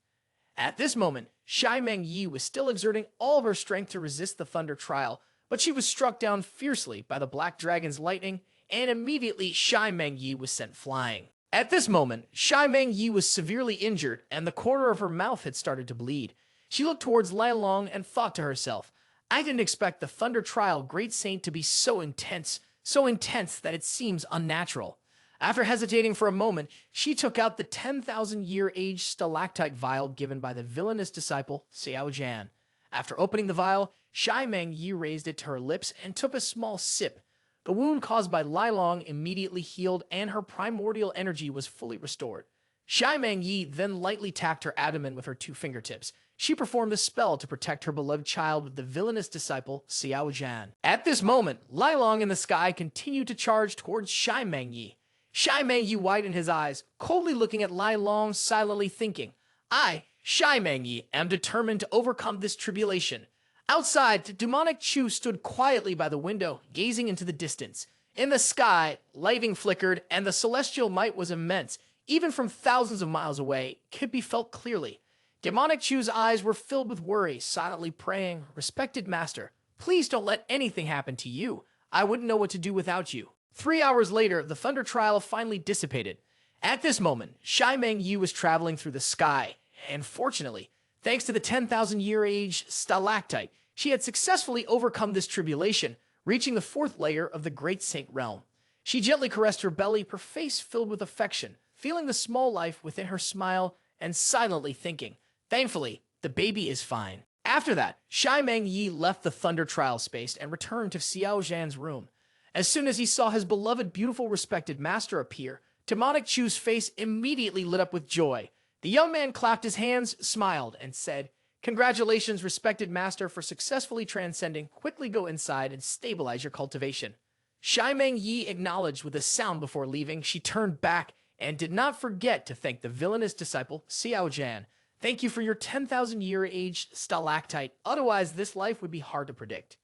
[SPEAKER 1] At this moment, Shai Meng Yi was still exerting all of her strength to resist the thunder trial, but she was struck down fiercely by the Black Dragon's lightning, and immediately Shai Meng Yi was sent flying. At this moment, Shai Meng Yi was severely injured, and the corner of her mouth had started to bleed. She looked towards Lai Long and thought to herself, I didn't expect the Thunder Trial Great Saint to be so intense that it seems unnatural. After hesitating for a moment, she took out the 10,000-year-aged stalactite vial given by the villainous disciple Xiao Zhan. After opening the vial, Shai Meng Yi raised it to her lips and took a small sip. The wound caused by Lai Long immediately healed and her primordial energy was fully restored. Shai Meng Yi then lightly tapped her abdomen with her 2 fingertips. She performed a spell to protect her beloved child with the villainous disciple Xiao Zhan. At this moment, Lai Long in the sky continued to charge towards Shai Meng Yi. Shai Meng Yi widened his eyes, coldly looking at Lai Long, silently thinking, I, Shai Meng Yi, am determined to overcome this tribulation. Outside, the demonic Chu stood quietly by the window, gazing into the distance. In the sky, lightning flickered, and the celestial might was immense. Even from thousands of miles away, it could be felt clearly. Demonic Chu's eyes were filled with worry, silently praying, Respected Master, please don't let anything happen to you. I wouldn't know what to do without you. 3 hours later, the thunder trial finally dissipated. At this moment, Shai Meng Yi was traveling through the sky, and fortunately, thanks to the 10,000-year-aged stalactite, she had successfully overcome this tribulation, reaching the 4th layer of the Great Saint Realm. She gently caressed her belly, her face filled with affection, feeling the small life within her smile, and silently thinking, Thankfully, the baby is fine. After that, Shai Meng Yi left the thunder trial space and returned to Xiao Zhan's room. As soon as he saw his beloved, beautiful, respected master appear, demonic Chu's face immediately lit up with joy. The young man clapped his hands, smiled, and said, Congratulations, respected master, for successfully transcending. Quickly go inside and stabilize your cultivation. Shai Meng Yi acknowledged with a sound before leaving. She turned back and did not forget to thank the villainous disciple, Xiao Zhan. Thank you for your 10,000-year-aged stalactite, otherwise this life would be hard to predict.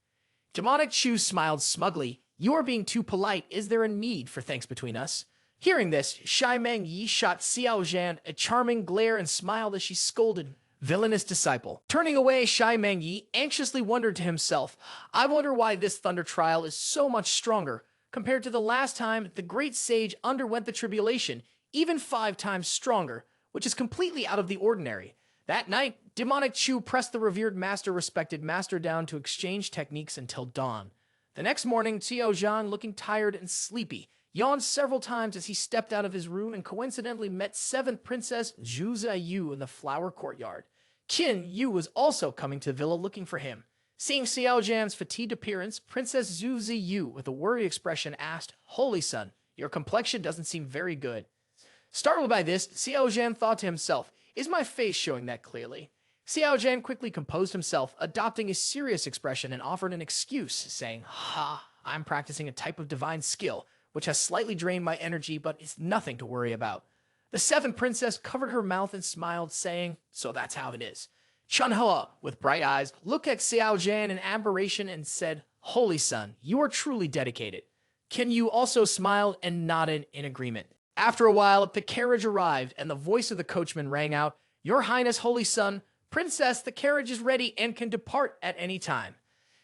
[SPEAKER 1] Demonic Chu smiled smugly. You are being too polite. Is there a need for thanks between us? Hearing this, Shai Meng Yi shot Xiao Zhan a charming glare and smiled as she scolded, Villainous disciple. Turning away, Shai Meng Yi anxiously wondered to himself, I wonder why this thunder trial is so much stronger compared to the last time the great sage underwent the tribulation, even 5 times stronger, which is completely out of the ordinary. That night, demonic Chu pressed the revered master, respected master down to exchange techniques until dawn. The next morning, Xiao Zhan, looking tired and sleepy, yawned several times as he stepped out of his room and coincidentally met 7th Princess Zhu Ziyu in the flower courtyard. Qin Yu was also coming to the villa looking for him. Seeing Xiao Zhan's fatigued appearance, Princess Zhu Ziyu, with a worried expression, asked, Holy son, your complexion doesn't seem very good. Startled by this, Xiao Zhan thought to himself, is my face showing that clearly? Xiao Zhan quickly composed himself, adopting a serious expression and offered an excuse, saying, I'm practicing a type of divine skill, which has slightly drained my energy, but is nothing to worry about. The 7th princess covered her mouth and smiled, saying, so that's how it is. Chun Hua, with bright eyes, looked at Xiao Zhan in admiration and said, Holy son, you are truly dedicated. Qin Yu also smiled and nodded in agreement. After a while, the carriage arrived, and the voice of the coachman rang out, Your Highness, holy son, Princess, the carriage is ready and can depart at any time.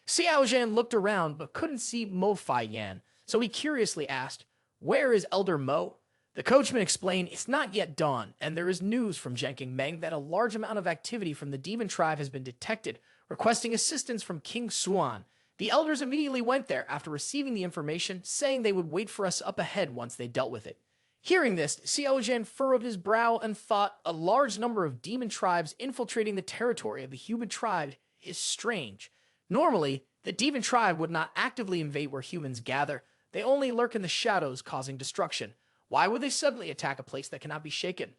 [SPEAKER 1] Xiao Zhan looked around but couldn't see Mo Fai Yan, so he curiously asked, Where is Elder Mo? The coachman explained it's not yet dawn, and there is news from Jenking Meng that a large amount of activity from the demon tribe has been detected, requesting assistance from King Xuan. The elders immediately went there after receiving the information, saying they would wait for us up ahead once they dealt with it. Hearing this, Xiao Zhan furrowed his brow and thought a large number of demon tribes infiltrating the territory of the human tribe is strange. Normally, the demon tribe would not actively invade where humans gather. They only lurk in the shadows, causing destruction. Why would they suddenly attack a place that cannot be shaken?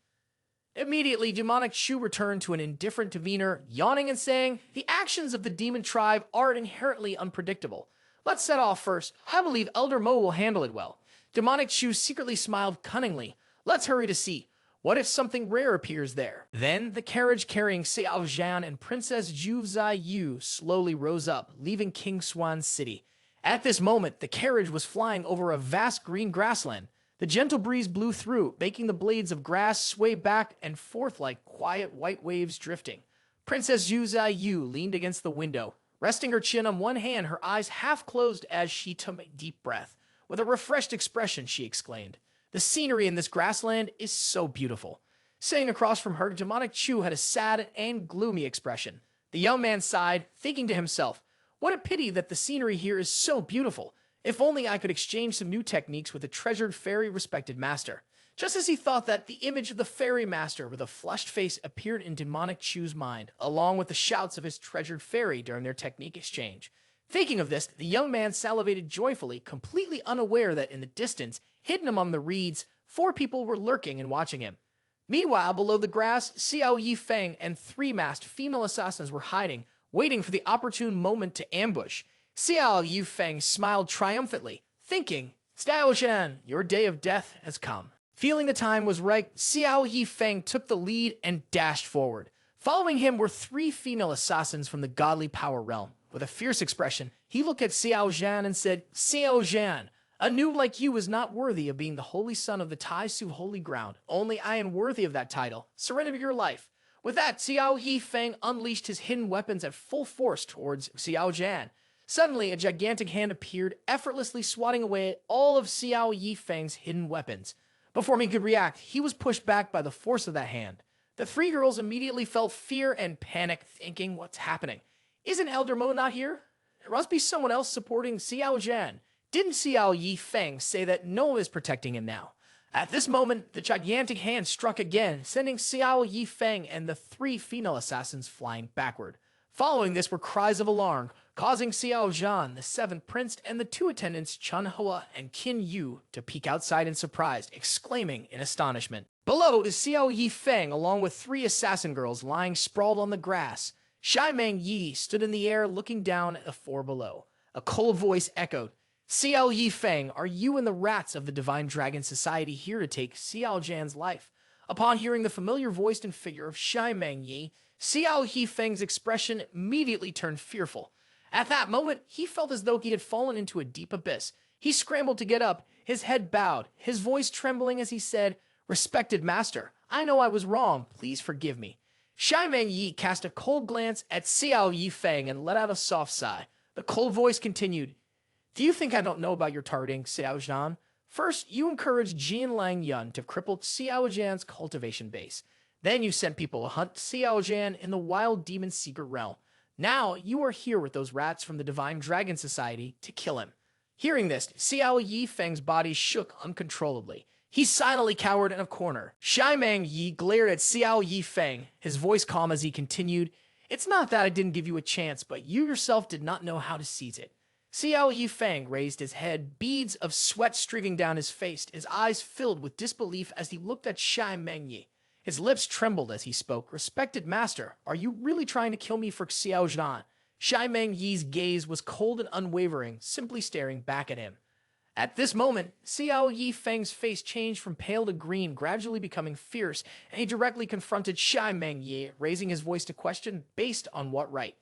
[SPEAKER 1] Immediately, demonic Chu returned to an indifferent demeanor, yawning and saying, "The actions of the demon tribe are inherently unpredictable. Let's set off first. I believe Elder Mo will handle it well." Demonic Chu secretly smiled cunningly. "Let's hurry to see. What if something rare appears there?" Then the carriage carrying Xiao Zhan and Princess Zhu Yu slowly rose up, leaving King Xuan's city. At this moment, the carriage was flying over a vast green grassland. The gentle breeze blew through, making the blades of grass sway back and forth like quiet white waves drifting. Princess Zhu Yu leaned against the window, resting her chin on one hand, her eyes half closed as she took a deep breath. With a refreshed expression, she exclaimed, "The scenery in this grassland is so beautiful." Sitting across from her, demonic Chu had a sad and gloomy expression. The young man sighed, thinking to himself, "What a pity that the scenery here is so beautiful. If only I could exchange some new techniques with the treasured fairy respected master." Just as he thought that, the image of the fairy master with a flushed face appeared in demonic Chu's mind, along with the shouts of his treasured fairy during their technique exchange. Thinking of this, the young man salivated joyfully, completely unaware that in the distance, hidden among the reeds, 4 people were lurking and watching him. Meanwhile, below the grass, Yun He Feng and 3 masked female assassins were hiding, waiting for the opportune moment to ambush. Yun He Feng smiled triumphantly, thinking, "Xiao Zhan, your day of death has come." Feeling the time was right, Yun He Feng took the lead and dashed forward. Following him were 3 female assassins from the godly power realm. With a fierce expression, he looked at Xiao Zhan and said, "Xiao Zhan, a noob like you is not worthy of being the holy son of the Tai Su Holy Ground. Only I am worthy of that title. Surrender your life." With that, Yun He Feng unleashed his hidden weapons at full force towards Xiao Zhan. Suddenly, a gigantic hand appeared, effortlessly swatting away all of Yun He Feng's hidden weapons. Before he could react, he was pushed back by the force of that hand. The 3 girls immediately felt fear and panic, thinking, "What's happening? Isn't Elder Mo not here? There must be someone else supporting Xiao Zhan. Didn't Yun He Feng say that no one is protecting him now?" At this moment, the gigantic hand struck again, sending Yun He Feng and the 3 female assassins flying backward. Following this were cries of alarm, causing Xiao Zhan, the 7th prince, and the 2 attendants, Manhwa and Qin Yu, to peek outside in surprise, exclaiming in astonishment. Below is Yun He Feng, along with 3 assassin girls lying sprawled on the grass. Shimeng Yi stood in the air looking down at the 4 below. A cold voice echoed, "Yun He Feng, are you and the rats of the Divine Dragon Society here to take Xiao Zhan's life?" Upon hearing the familiar voice and figure of Shimeng Yi, Yun He Feng's expression immediately turned fearful. At that moment, he felt as though he had fallen into a deep abyss. He scrambled to get up, his head bowed, his voice trembling as he said, "Respected master, I know I was wrong. Please forgive me." Shimeng Yi cast a cold glance at Yun He Feng and let out a soft sigh. The cold voice continued, "Do you think I don't know about your targeting, Xiao Zhan? First, you encouraged Jin Lang Yun to cripple Xiao Zhan's cultivation base. Then you sent people to hunt Xiao Zhan in the wild demon secret realm. Now you are here with those rats from the Divine Dragon Society to kill him." Hearing this, Yun He Feng's body shook uncontrollably. He silently cowered in a corner. Shimeng Yi glared at Yun He Feng, his voice calm as he continued, "It's not that I didn't give you a chance, but you yourself did not know how to seize it." Yun He Feng raised his head, beads of sweat streaming down his face, his eyes filled with disbelief as he looked at Shimeng Yi. His lips trembled as he spoke, "Respected master, are you really trying to kill me for Xiao Zhan?" Shimeng Yi's gaze was cold and unwavering, simply staring back at him. At this moment, Yun He Feng's face changed from pale to green, gradually becoming fierce, and he directly confronted Shimeng Yi, raising his voice to question based on what right.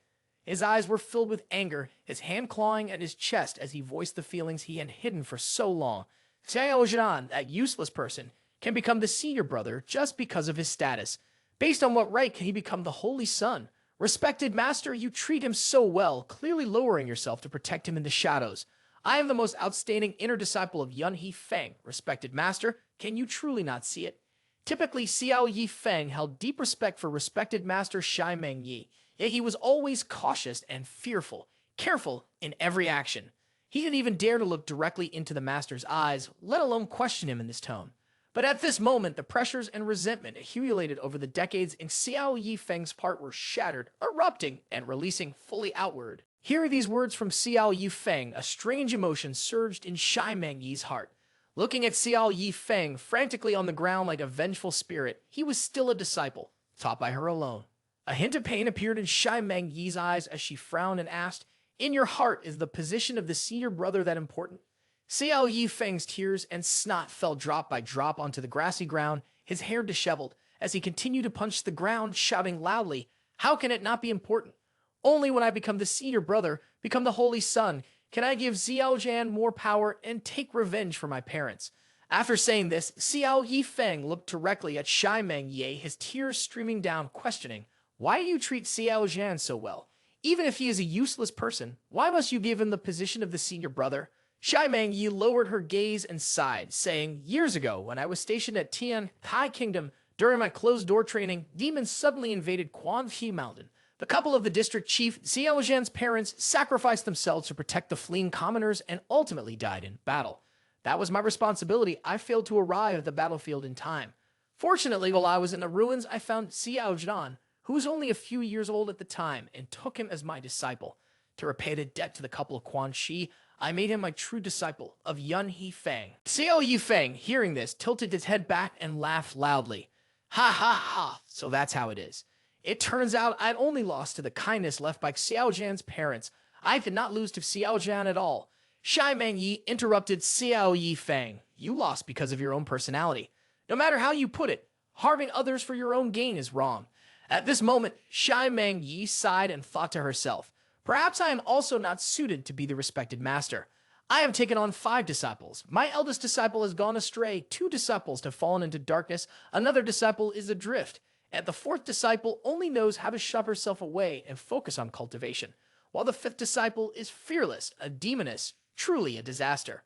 [SPEAKER 1] His eyes were filled with anger, his hand clawing at his chest as he voiced the feelings he had hidden for so long. Xiao Zhan, that useless person, can become the senior brother just because of his status. Based on what right can he become the holy son? Respected master, you treat him so well, clearly lowering yourself to protect him in the shadows. I am the most outstanding inner disciple of Yun He Feng. Respected master, can you truly not see it? Typically, Yun He Feng held deep respect for respected master Shimeng Yi, yet he was always cautious and fearful, careful in every action. He didn't even dare to look directly into the master's eyes, let alone question him in this tone. But at this moment, the pressures and resentment accumulated over the decades in Xiao Yi Feng's part were shattered, erupting and releasing fully outward. Hearing these words from Xiao Yi Feng, a strange emotion surged in Shai Meng Yi's heart. Looking at Xiao Yi Feng frantically on the ground like a vengeful spirit, he was still a disciple, taught by her alone. A hint of pain appeared in Shai Meng Yi's eyes as she frowned and asked, "In your heart, is the position of the senior brother that important?" Xiao Yi Feng's tears and snot fell drop by drop onto the grassy ground, his hair disheveled, as he continued to punch the ground, shouting loudly, "How can it not be important? Only when I become the senior brother, become the holy son, can I give Xiao Zhan more power and take revenge for my parents." After saying this, Xiao Yi Feng looked directly at Shai Meng Yi, his tears streaming down, questioning, "Why do you treat Xiao Zhan so well? Even if he is a useless person, why must you give him the position of the senior brother?" Shai Meng Yi lowered her gaze and sighed, saying, "Years ago, when I was stationed at Tian Tai Kingdom, during my closed-door training, demons suddenly invaded He Mountain. The couple of the district chief, Xiao Zhan's parents, sacrificed themselves to protect the fleeing commoners and ultimately died in battle. That was my responsibility. I failed to arrive at the battlefield in time. Fortunately, while I was in the ruins, I found Xiao Zhan, who was only a few years old at the time, and took him as my disciple. To repay the debt to the couple of Quan Shi, I made him my true disciple of Yun He Feng." Xiao Yi Feng, hearing this, tilted his head back and laughed loudly. "Ha ha ha, so that's how it is. It turns out I'd only lost to the kindness left by Xiao Zhan's parents. I did not lose to Xiao Zhan at all." Shai Meng Yi interrupted Xiao Yi Feng. "You lost because of your own personality. No matter how you put it, harming others for your own gain is wrong." At this moment, Shai Meng Yi sighed and thought to herself, "Perhaps I am also not suited to be the respected master. I have taken on 5 disciples. My eldest disciple has gone astray, 2 disciples have fallen into darkness, another disciple is adrift, and the 4th disciple only knows how to shove herself away and focus on cultivation, while the 5th disciple is fearless, a demoness, truly a disaster."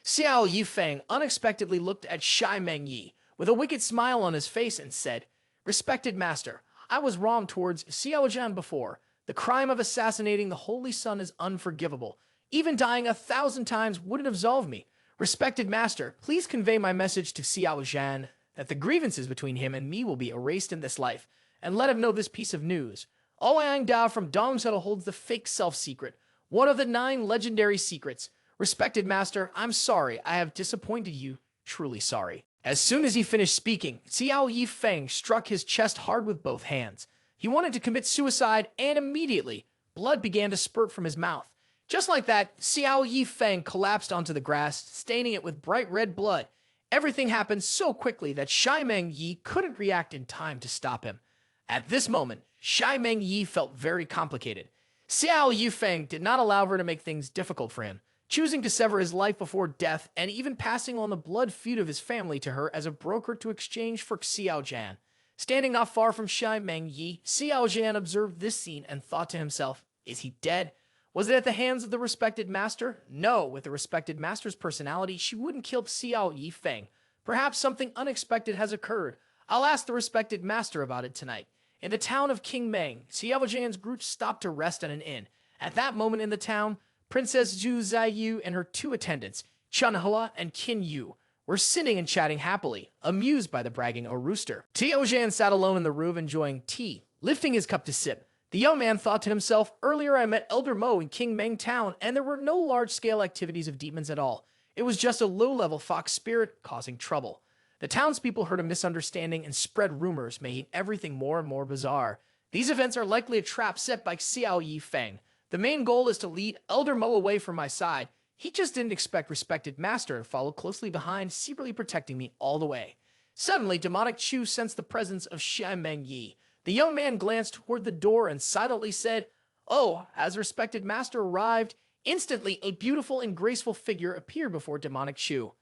[SPEAKER 1] Xiao Yi Feng unexpectedly looked at Shai Meng Yi with a wicked smile on his face and said, "Respected master, I was wrong towards Xiao Zhan before. The crime of assassinating the Holy Son is unforgivable. Even dying 1,000 times wouldn't absolve me. Respected master, please convey my message to Xiao Zhan that the grievances between him and me will be erased in this life, and let him know this piece of news. Ouyang Dao from Dongsettle holds the fake self-secret, one of the 9 legendary secrets. Respected master, I'm sorry I have disappointed you, truly sorry." As soon as he finished speaking, Xiao Yi Feng struck his chest hard with both hands. He wanted to commit suicide, and immediately, blood began to spurt from his mouth. Just like that, Xiao Yi Feng collapsed onto the grass, staining it with bright red blood. Everything happened so quickly that Shai Meng Yi couldn't react in time to stop him. At this moment, Shai Meng Yi felt very complicated. Xiao Yi Feng did not allow her to make things difficult for him, choosing to sever his life before death and even passing on the blood feud of his family to her as a broker to exchange for Xiao Zhan. Standing not far from Shai Meng Yi, Xiao Zhan observed this scene and thought to himself, "Is he dead? Was it at the hands of the respected master? No, with the respected master's personality, she wouldn't kill Xiao Yi Feng. Perhaps something unexpected has occurred. I'll ask the respected master about it tonight." In the town of King Meng, Xiao Zhan's group stopped to rest at an inn. At that moment in the town, Princess Zhu Ziyu and her 2 attendants, Chun Hua and Qin Yu, were sitting and chatting happily, amused by the bragging rooster. Xiao Zhan sat alone in the room enjoying tea, lifting his cup to sip. The young man thought to himself, "Earlier I met Elder Mo in King Meng Town, and there were no large-scale activities of demons at all. It was just a low-level fox spirit causing trouble." The townspeople heard a misunderstanding and spread rumors, making everything more and more bizarre. These events are likely a trap set by Xiao Yi Feng. The main goal is to lead Elder Mo away from my side. He just didn't expect respected master to follow closely behind, secretly protecting me all the way. Suddenly, Demonic Chu sensed the presence of Shai Meng Yi. The young man glanced toward the door and silently said, "Oh, has respected master arrived?" Instantly, a beautiful and graceful figure appeared before Demonic Chu.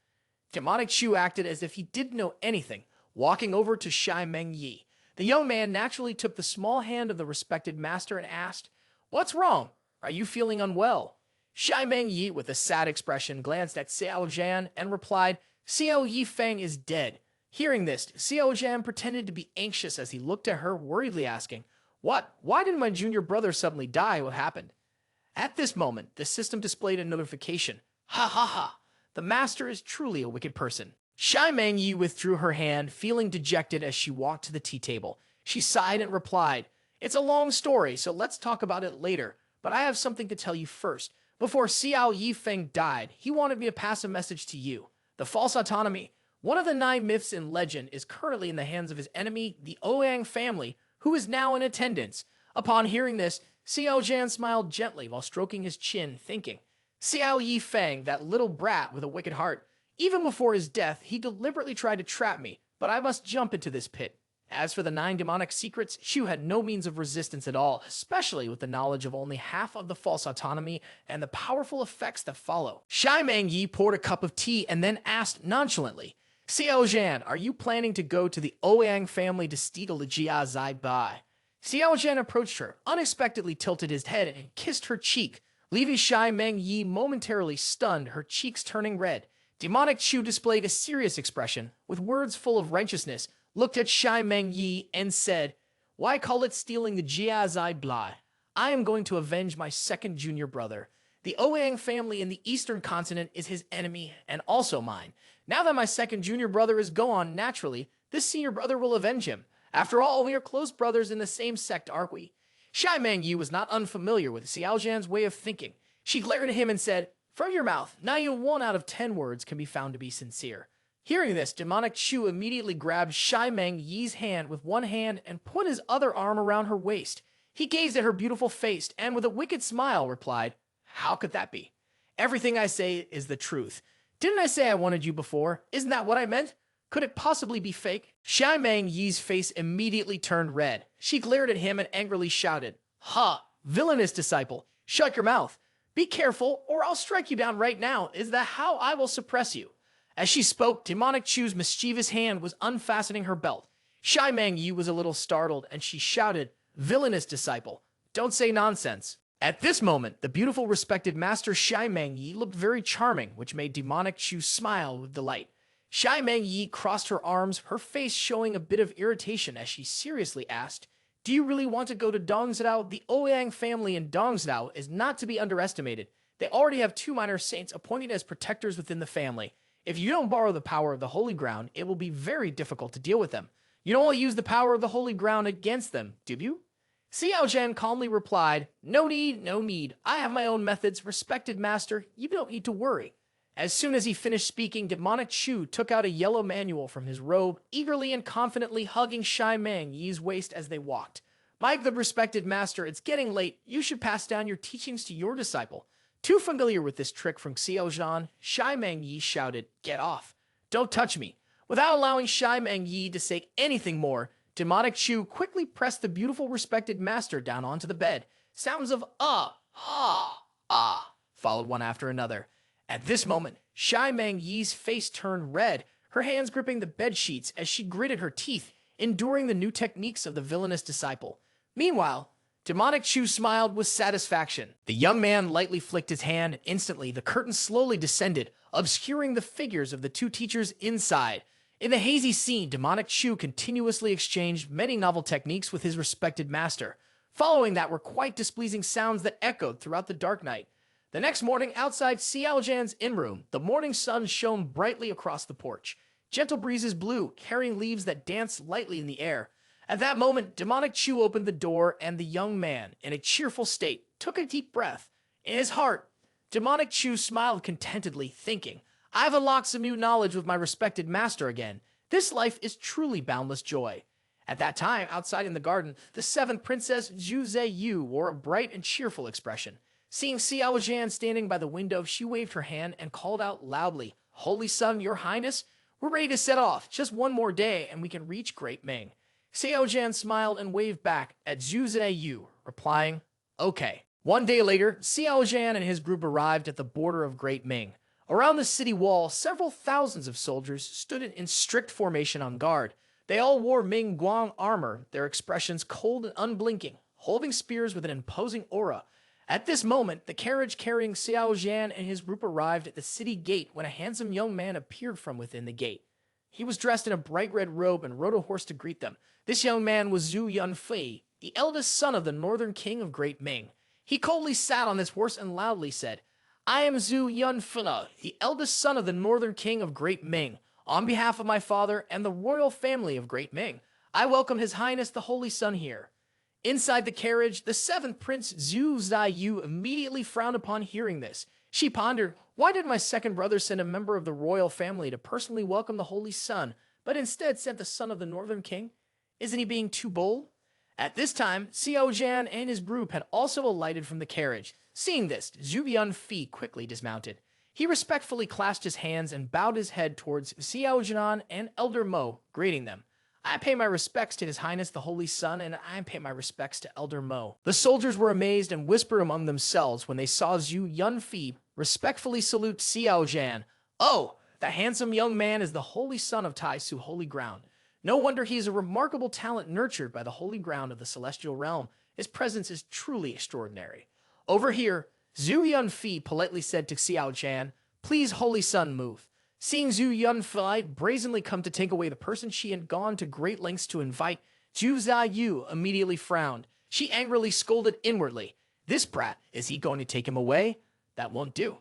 [SPEAKER 1] Demonic Chu acted as if he didn't know anything, walking over to Shai Meng Yi. The young man naturally took the small hand of the respected master and asked, "What's wrong? Are you feeling unwell?" Shai Meng Yi, with a sad expression, glanced at Xiao Zhan and replied, "Xiao Yi Feng is dead." Hearing this, Xiao Zhan pretended to be anxious as he looked at her, worriedly asking, "What? Why did my junior brother suddenly die? What happened?" At this moment, the system displayed a notification. "Ha ha ha! The master is truly a wicked person." Shai Mengyi withdrew her hand, feeling dejected as she walked to the tea table. She sighed and replied, "It's a long story, so let's talk about it later. But I have something to tell you first. Before Xiao Yifeng died, he wanted me to pass a message to you. The false autonomy, one of the 9 myths in legend, is currently in the hands of his enemy, the Ouyang family, who is now in attendance." Upon hearing this, Xiao Zhan smiled gently while stroking his chin, thinking, "Xiao Yifeng, that little brat with a wicked heart. Even before his death, he deliberately tried to trap me, but I must jump into this pit." As for the 9 demonic secrets, Chu had no means of resistance at all, especially with the knowledge of only half of the false autonomy and the powerful effects that follow. Shai Mengyi poured a cup of tea and then asked nonchalantly, "Xiao Zhan, are you planning to go to the Ouyang family to steal the Jia Zai Bai?" Xiao Zhan approached her, unexpectedly tilted his head and kissed her cheek, leaving Shai Mengyi momentarily stunned, her cheeks turning red. Demonic Chu displayed a serious expression, with words full of righteousness, looked at Shai Mengyi and said, "Why call it stealing the Jia Zai Bai? I am going to avenge my second junior brother. The Ouyang family in the eastern continent is his enemy and also mine. Now that my second junior brother is gone, naturally, this senior brother will avenge him. After all, we are close brothers in the same sect, aren't we?" Shai Mengyi was not unfamiliar with Xiao Zhan's way of thinking. She glared at him and said, "From your mouth, not even 1 out of 10 words can be found to be sincere." Hearing this, Demonic Chu immediately grabbed Shai Mengyi's hand with one hand and put his other arm around her waist. He gazed at her beautiful face and with a wicked smile replied, "How could that be? Everything I say is the truth. Didn't I say I wanted you before? Isn't that what I meant? Could it possibly be fake?" Shai Mengyi's face immediately turned red. She glared at him and angrily shouted, "Ha! Villainous disciple! Shut your mouth! Be careful, or I'll strike you down right now. Is that how I will suppress you?" As she spoke, Demonic Chu's mischievous hand was unfastening her belt. Shai Mengyi was a little startled, and she shouted, "Villainous disciple! Don't say nonsense." At this moment, the beautiful respected master Shai Mengyi looked very charming, which made Demonic Chu smile with delight. Shai Mengyi crossed her arms, her face showing a bit of irritation as she seriously asked, "Do you really want to go to Dongzhao? The Ouyang family in Dongzhao is not to be underestimated. They already have 2 minor saints appointed as protectors within the family. If you don't borrow the power of the Holy Ground, it will be very difficult to deal with them. You don't want to use the power of the Holy Ground against them, do you?" Xiao Zhan calmly replied, "No need, no need. I have my own methods, respected master. You don't need to worry." As soon as he finished speaking, Demonic Chu took out a yellow manual from his robe, eagerly and confidently hugging Shai Mengyi's waist as they walked. "My good respected master, it's getting late. You should pass down your teachings to your disciple." Too familiar with this trick from Xiao Zhan, Shai Mengyi shouted, "Get off. Don't touch me." Without allowing Shai Mengyi to say anything more, Demonic Chu quickly pressed the beautiful respected master down onto the bed. Sounds of followed one after another. At this moment, Shai Mengyi's face turned red, her hands gripping the bed sheets as she gritted her teeth, enduring the new techniques of the villainous disciple. Meanwhile, Demonic Chu smiled with satisfaction. The young man lightly flicked his hand, and instantly the curtain slowly descended, obscuring the figures of the 2 teachers inside. In the hazy scene, Demonic Chu continuously exchanged many novel techniques with his respected master. Following that were quite displeasing sounds that echoed throughout the dark night. The next morning, outside Xiao Zhan's in-room, the morning sun shone brightly across the porch. Gentle breezes blew, carrying leaves that danced lightly in the air. At that moment, Demonic Chu opened the door, and the young man, in a cheerful state, took a deep breath. In his heart, Demonic Chu smiled contentedly, thinking, "I've unlocked some new knowledge with my respected master again. This life is truly boundless joy." At that time, outside in the garden, the 7th princess Zhu Zheyu wore a bright and cheerful expression. Seeing Xiao Zhan standing by the window, she waved her hand and called out loudly, "Holy Son, your highness, we're ready to set off. Just one more day, and we can reach Great Ming." Xiao Zhan smiled and waved back at Zhu Zheyu, replying, "Okay." One day later, Xiao Zhan and his group arrived at the border of Great Ming. Around the city wall, several thousands of soldiers stood in strict formation on guard. They all wore Ming Guang armor, their expressions cold and unblinking, holding spears with an imposing aura. At this moment, the carriage carrying Xiao Zhan and his group arrived at the city gate when a handsome young man appeared from within the gate. He was dressed in a bright red robe and rode a horse to greet them. This young man was Zhu Yunfei, the eldest son of the northern king of Great Ming. He coldly sat on this horse and loudly said, "I am Zhu Yunfei, the eldest son of the northern king of Great Ming. On behalf of my father and the royal family of Great Ming, I welcome His Highness the Holy Sun here. Inside the carriage, the seventh prince Zhu Ziyu immediately frowned upon hearing this. She pondered, why did my second brother send a member of the royal family to personally welcome the Holy Sun, but instead sent the son of the Northern King? Isn't he being too bold? At this time, Xiao Zhan and his group had also alighted from the carriage. Seeing this, Yun He quickly dismounted. He respectfully clasped his hands and bowed his head towards Xiao Zhan and Elder Mo, greeting them. I pay my respects to His Highness the Holy Sun, and I pay my respects to Elder Mo. The soldiers were amazed and whispered among themselves when they saw Yun He respectfully salute Xiao Zhan. Oh, the handsome young man is the holy son of Tai Su Holy Ground. No wonder he is a remarkable talent nurtured by the holy ground of the celestial realm. His presence is truly extraordinary. Over here, Yun He politely said to Xiao Zhan, please, Holy Sun, move. Seeing Yun He brazenly come to take away the person she had gone to great lengths to invite, Zhu Ziyu immediately frowned. She angrily scolded inwardly. This brat, is he going to take him away? That won't do.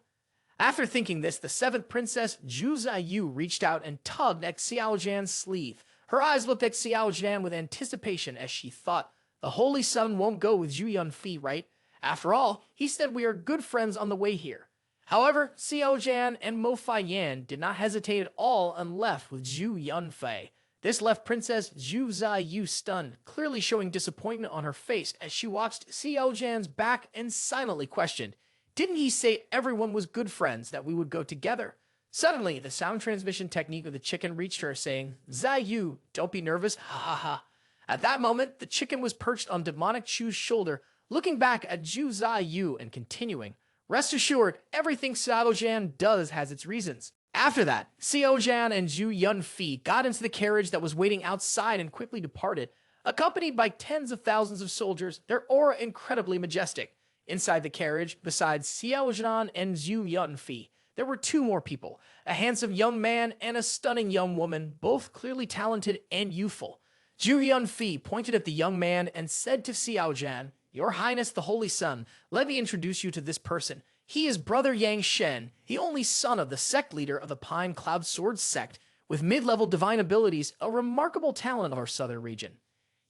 [SPEAKER 1] After thinking this, the seventh princess, Zhu Ziyu, reached out and tugged at Xiao Zhan's sleeve. Her eyes looked at Xiao Zhan with anticipation as she thought, the Holy Sun won't go with Yun He, right? After all, he said we are good friends on the way here. However, Xiao Zhan and Mo Fai Yan did not hesitate at all and left with Yun He. This left Princess Zhu Ziyu stunned, clearly showing disappointment on her face as she watched Xiao Zhan's back and silently questioned, didn't he say everyone was good friends, that we would go together? Suddenly, the sound transmission technique of the chicken reached her, saying, Ziyu, don't be nervous, ha ha ha. At that moment, the chicken was perched on Demonic Chu's shoulder, looking back at Zhu Ziyu and continuing, rest assured, everything Xiao Zhan does has its reasons. After that, Xiao Zhan and Yun He got into the carriage that was waiting outside and quickly departed, accompanied by tens of thousands of soldiers, their aura incredibly majestic. Inside the carriage, besides Xiao Zhan and Yun He, there were two more people, a handsome young man and a stunning young woman, both clearly talented and youthful. Yun He pointed at the young man and said to Xiao Zhan, Your Highness the Holy Sun, let me introduce you to this person. He is Brother Yang Shen, the only son of the sect leader of the Pine Cloud Sword sect, with mid-level divine abilities, a remarkable talent of our southern region.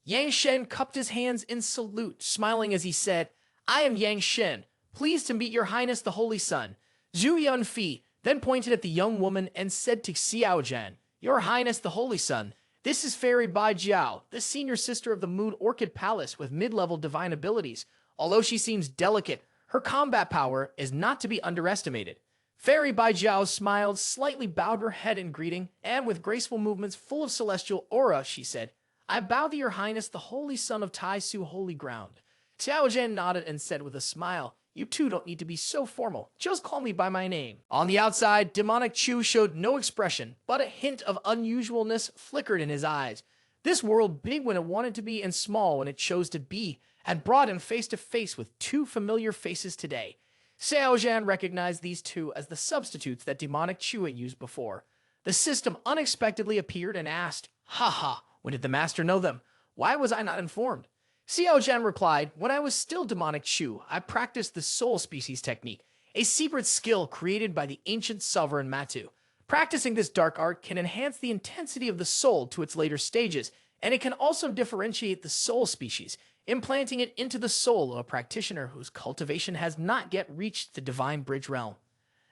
[SPEAKER 1] Yang Shen cupped his hands in salute, smiling as he said, I am Yang Shen, pleased to meet Your Highness the Holy Sun. Yun He then pointed at the young woman and said to Xiao Zhan, Your Highness the Holy Sun, this is Fairy Bai Jiao, the senior sister of the Moon Orchid Palace with mid-level divine abilities. Although she seems delicate, her combat power is not to be underestimated. Fairy Bai Jiao smiled, slightly bowed her head in greeting, and with graceful movements full of celestial aura, she said, I bow to Your Highness the Holy Son of Tai Su Holy Ground. Xiao Zhan nodded and said with a smile, You two don't need to be so formal. Just call me by my name. On the outside, Demonic Chu showed no expression, but a hint of unusualness flickered in his eyes. This world, big when it wanted to be and small when it chose to be, had brought him face to face with two familiar faces today. Xiao Zhan recognized these two as the substitutes that Demonic Chu had used before. The system unexpectedly appeared and asked, Haha, when did the master know them? Why was I not informed? Xiao Zhan replied, When I was still Demonic Chu, I practiced the soul species technique, a secret skill created by the ancient sovereign Matu. Practicing this dark art can enhance the intensity of the soul to its later stages, and it can also differentiate the soul species, implanting it into the soul of a practitioner whose cultivation has not yet reached the divine bridge realm.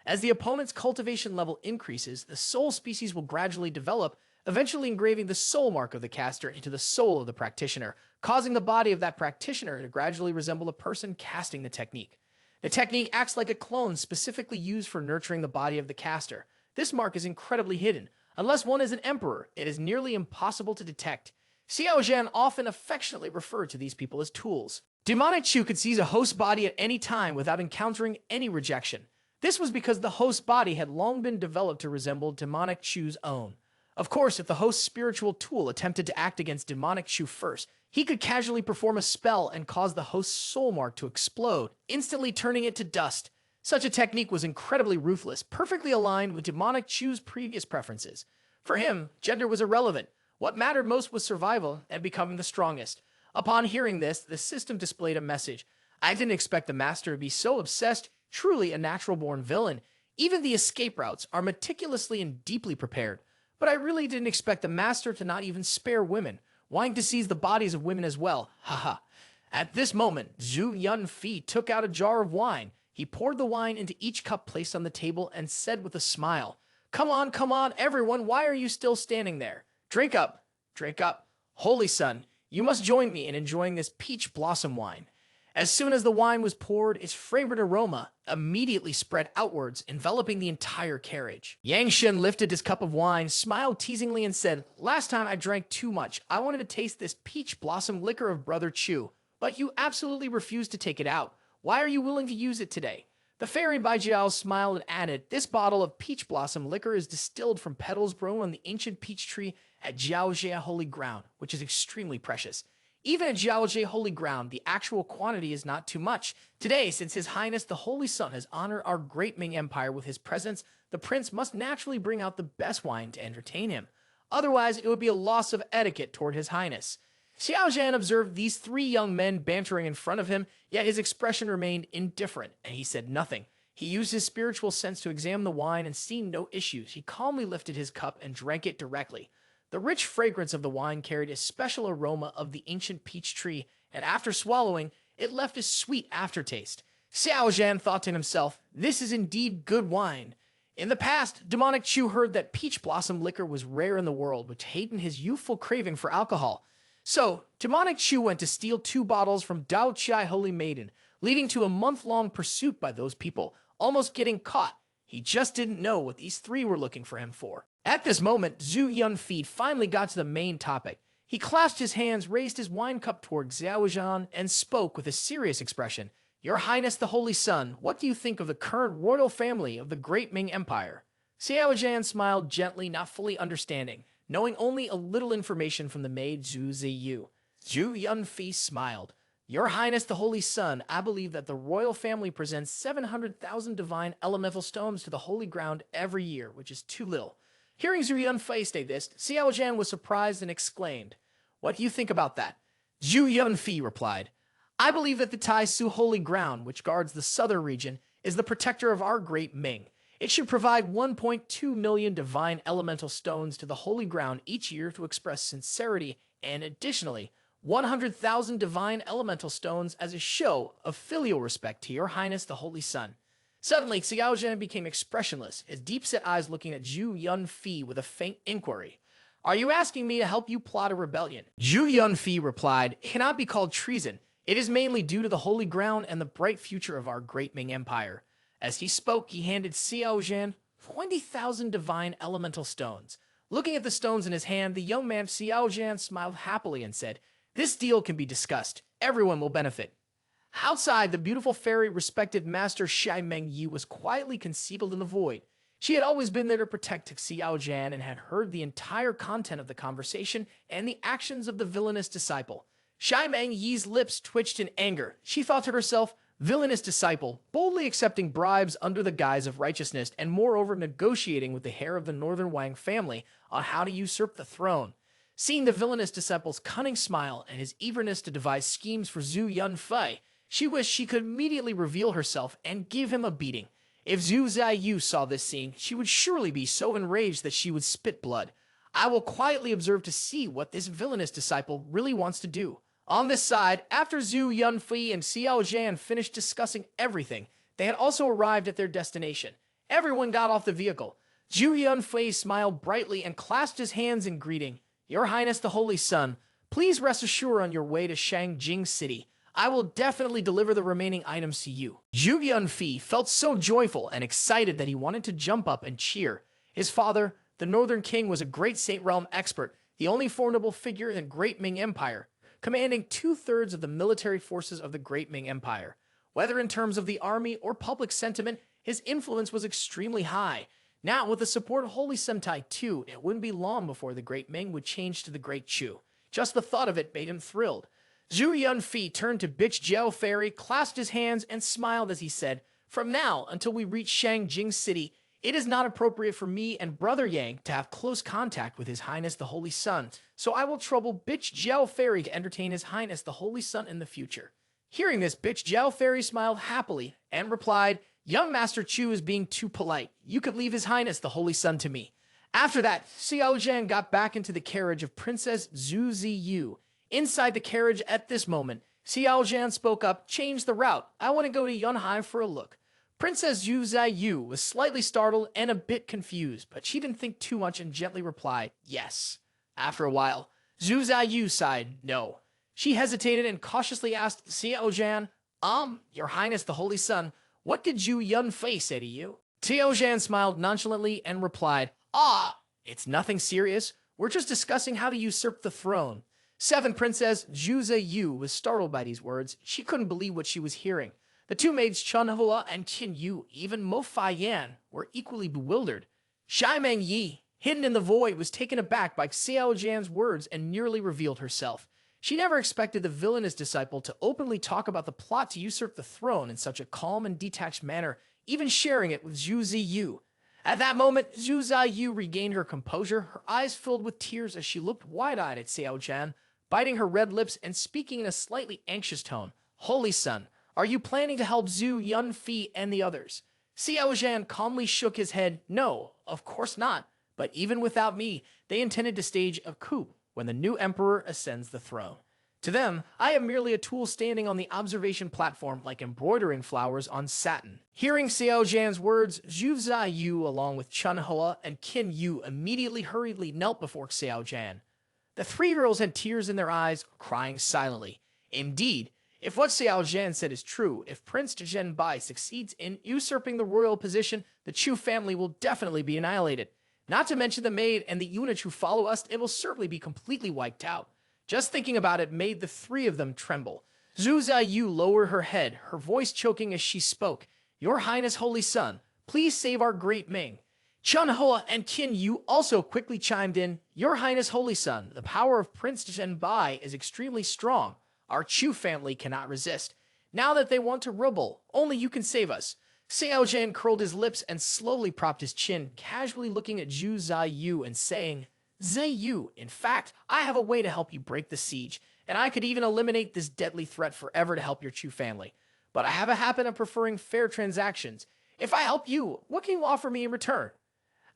[SPEAKER 1] As the opponent's cultivation level increases, the soul species will gradually develop, eventually engraving the soul mark of the caster into the soul of the practitioner, causing the body of that practitioner to gradually resemble a person casting the technique. The technique acts like a clone specifically used for nurturing the body of the caster. This mark is incredibly hidden. Unless one is an emperor, it is nearly impossible to detect. Xiao Zhan often affectionately referred to these people as tools. Demonic Chu could seize a host's body at any time without encountering any rejection. This was because the host's body had long been developed to resemble Demonic Chu's own. Of course, if the host's spiritual tool attempted to act against Demonic Chu first, he could casually perform a spell and cause the host's soul mark to explode, instantly turning it to dust. Such a technique was incredibly ruthless, perfectly aligned with Demonic Chu's previous preferences. For him, gender was irrelevant. What mattered most was survival and becoming the strongest. Upon hearing this, the system displayed a message. I didn't expect the master to be so obsessed, truly a natural-born villain. Even the escape routes are meticulously and deeply prepared. but I really didn't expect the master to not even spare women, wanting to seize the bodies of women as well. Haha. At this moment, Zhu Yunfei took out a jar of wine. He poured the wine into each cup placed on the table and said with a smile, come on, everyone, why are you still standing there? Drink up, drink up. Holy son, you must join me in enjoying this peach blossom wine. As soon as the wine was poured, its fragrant aroma immediately spread outwards, enveloping the entire carriage. Yang Shen lifted his cup of wine, smiled teasingly, and said, last time I drank too much. I wanted to taste this peach blossom liquor of Brother Chu, but you absolutely refused to take it out. Why are you willing to use it today? The fairy Baijiao smiled and added, this bottle of peach blossom liquor is distilled from petals grown on the ancient peach tree at Jiaozhe Holy Ground, which is extremely precious. Even at Jiaozhe Holy Ground, the actual quantity is not too much. Today, since His Highness the Holy Sun has honored our great Ming Empire with his presence, the prince must naturally bring out the best wine to entertain him. Otherwise, it would be a loss of etiquette toward His Highness. Xiao Zhan observed these three young men bantering in front of him, yet his expression remained indifferent, and he said nothing. He used his spiritual sense to examine the wine and seeing no issues. He calmly lifted his cup and drank it directly. The rich fragrance of the wine carried a special aroma of the ancient peach tree, and after swallowing, it left a sweet aftertaste. Xiao Zhan thought to himself, this is indeed good wine. In the past, Demonic Chu heard that peach blossom liquor was rare in the world, which heightened his youthful craving for alcohol. So, Demonic Chu went to steal 2 bottles from Dao Chai Holy Maiden, leading to a month-long pursuit by those people, almost getting caught. He just didn't know what these 3 were looking for him for. At this moment, Zhu Yunfei finally got to the main topic. He clasped his hands, raised his wine cup toward Xiao Zhan, and spoke with a serious expression. Your Highness the Holy Sun, what do you think of the current royal family of the Great Ming Empire? Xiao Zhan smiled gently, not fully understanding, knowing only a little information from the maid Zhu Ziyu. Zhu Yunfei smiled. Your Highness the Holy Sun, I believe that the royal family presents 700,000 divine elemental stones to the Holy Ground every year, which is too little. Hearing Zhu Yunfei say this, Xiao Zhan was surprised and exclaimed, what do you think about that? Zhu Yunfei replied, I believe that the Tai Su Holy Ground, which guards the southern region, is the protector of our great Ming. It should provide 1.2 million divine elemental stones to the Holy Ground each year to express sincerity, and additionally, 100,000 divine elemental stones as a show of filial respect to Your Highness the Holy Sun. Suddenly, Xiao Zhan became expressionless, his deep-set eyes looking at Zhu Yunfei with a faint inquiry. Are you asking me to help you plot a rebellion? Zhu Yunfei replied, it cannot be called treason. It is mainly due to the Holy Ground and the bright future of our great Ming Empire. As he spoke, he handed Xiao Zhan 20,000 divine elemental stones. Looking at the stones in his hand, the young man Xiao Zhan smiled happily and said, this deal can be discussed. Everyone will benefit. Outside, the beautiful fairy respected Master Shai Meng Yi was quietly concealed in the void. She had always been there to protect Xiao Zhan and had heard the entire content of the conversation and the actions of the villainous disciple. Shai Meng Yi's lips twitched in anger. She thought to herself, villainous disciple, boldly accepting bribes under the guise of righteousness and moreover negotiating with the heir of the Northern Wang family on how to usurp the throne. Seeing the villainous disciple's cunning smile and his eagerness to devise schemes for Zhu Yunfei, she wished she could immediately reveal herself and give him a beating. If Zhu Ziyu saw this scene, she would surely be so enraged that she would spit blood. I will quietly observe to see what this villainous disciple really wants to do. On this side, after Zhu Yunfei and Xiao Zhan finished discussing everything, they had also arrived at their destination. Everyone got off the vehicle. Zhu Yunfei smiled brightly and clasped his hands in greeting. Your Highness the Holy Sun, please rest assured on your way to Shangjing City. I will definitely deliver the remaining items to you. Zhu Yunfei felt so joyful and excited that he wanted to jump up and cheer. His father, the Northern King, was a great Saint Realm expert, the only formidable figure in the Great Ming Empire, commanding 2/3 of the military forces of the Great Ming Empire. Whether in terms of the army or public sentiment, his influence was extremely high. Now, with the support of Holy Sentai too, it wouldn't be long before the Great Ming would change to the Great Chu. Just the thought of it made him thrilled. Zhu Yunfei turned to Bitch Jiao Fairy, clasped his hands, and smiled as he said, from now until we reach Shangjing City, it is not appropriate for me and Brother Yang to have close contact with His Highness the Holy Sun, so I will trouble Bitch Jiao Fairy to entertain His Highness the Holy Sun in the future. Hearing this, Bitch Jiao Fairy smiled happily and replied, young Master Chu is being too polite. You could leave His Highness the Holy Sun to me. After that, Xiao Zhan got back into the carriage of Princess Zhu Ziyu. Inside the carriage at this moment, Xiao Zhan spoke up, "Change the route. I want to go to Yun He for a look." Princess Zhu Ziyu was slightly startled and a bit confused, but she didn't think too much and gently replied, "Yes." After a while, Zhu Ziyu sighed, "No." She hesitated and cautiously asked Xiao Zhan, Your Highness the Holy Sun, what did Yun Fei say to you?" Xiao Zhan smiled nonchalantly and replied, It's nothing serious. We're just discussing how to usurp the throne." Seventh Princess Zhu Ziyu was startled by these words. She couldn't believe what she was hearing. The two maids Manhwa and Qin Yu, even Mo Fai Yan, were equally bewildered. Shai Meng Yi, hidden in the void, was taken aback by Xiao Zhan's words and nearly revealed herself. She never expected the villainous disciple to openly talk about the plot to usurp the throne in such a calm and detached manner, even sharing it with Zhu Ziyu. At that moment, Zhu Ziyu regained her composure, her eyes filled with tears as she looked wide-eyed at Xiao Zhan, biting her red lips and speaking in a slightly anxious tone. "Holy Son, are you planning to help Zhu, Yun Fei, and the others?" Xiao Zhan calmly shook his head. "No, of course not. But even without me, they intended to stage a coup when the new emperor ascends the throne. To them, I am merely a tool standing on the observation platform like embroidering flowers on satin." Hearing Xiao Zhan's words, Zhu Ziyu, along with Manhwa and Qin Yu, immediately hurriedly knelt before Xiao Zhan. The three girls had tears in their eyes, crying silently. Indeed, if what Xiao Zhan said is true, if Prince Zhenbai succeeds in usurping the royal position, the Chu family will definitely be annihilated. Not to mention the maid and the eunuch who follow us, it will certainly be completely wiped out. Just thinking about it made the three of them tremble. Zhu Ziyu lowered her head, her voice choking as she spoke. "Your Highness, Holy Son, please save our great Ming." Manhwa and Qin Yu also quickly chimed in. "Your Highness, Holy Son, the power of Prince Zhenbai is extremely strong. Our Chu family cannot resist. Now that they want to rebel, only you can save us." Xiao Zhan curled his lips and slowly propped his chin, casually looking at Zhu Ziyu and saying, "Ziyu, in fact, I have a way to help you break the siege, and I could even eliminate this deadly threat forever to help your Chu family. But I have a habit of preferring fair transactions. If I help you, what can you offer me in return?"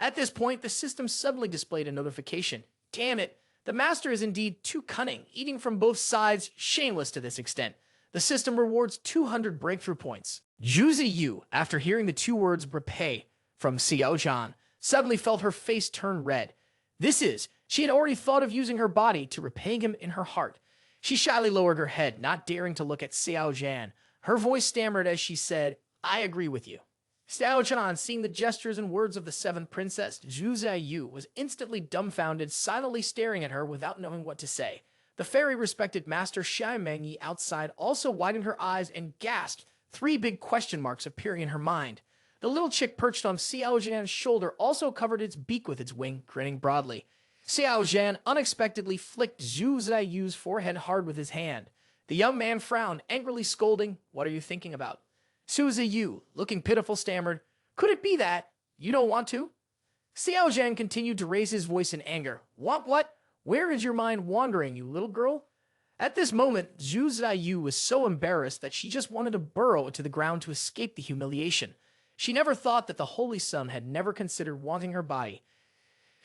[SPEAKER 1] At this point, the system suddenly displayed a notification. "Damn it, the master is indeed too cunning, eating from both sides, shameless to this extent. The system rewards 200 breakthrough points." Zhu Ziyu, after hearing the two words repay from Xiao Zhan, suddenly felt her face turn red. She had already thought of using her body to repay him in her heart. She shyly lowered her head, not daring to look at Xiao Zhan. Her voice stammered as she said, "I agree with you." Xiao Zhan, seeing the gestures and words of the seventh princess, Zhu Ziyu, was instantly dumbfounded, silently staring at her without knowing what to say. The very respected master Shai Mengyi outside also widened her eyes and gasped, three big question marks appearing in her mind. The little chick perched on Xiao Zhan's shoulder also covered its beak with its wing, grinning broadly. Xiao Zhan unexpectedly flicked Zhu Ziyu's forehead hard with his hand. The young man frowned, angrily scolding, "What are you thinking about?" Zhu Ziyu, looking pitiful, stammered, "Could it be that you don't want to?" Xiao Zhan continued to raise his voice in anger. What? Where is your mind wandering, you little girl?" At this moment, Zhu Ziyu was so embarrassed that she just wanted to burrow into the ground to escape the humiliation. She never thought that the Holy Son had never considered wanting her body.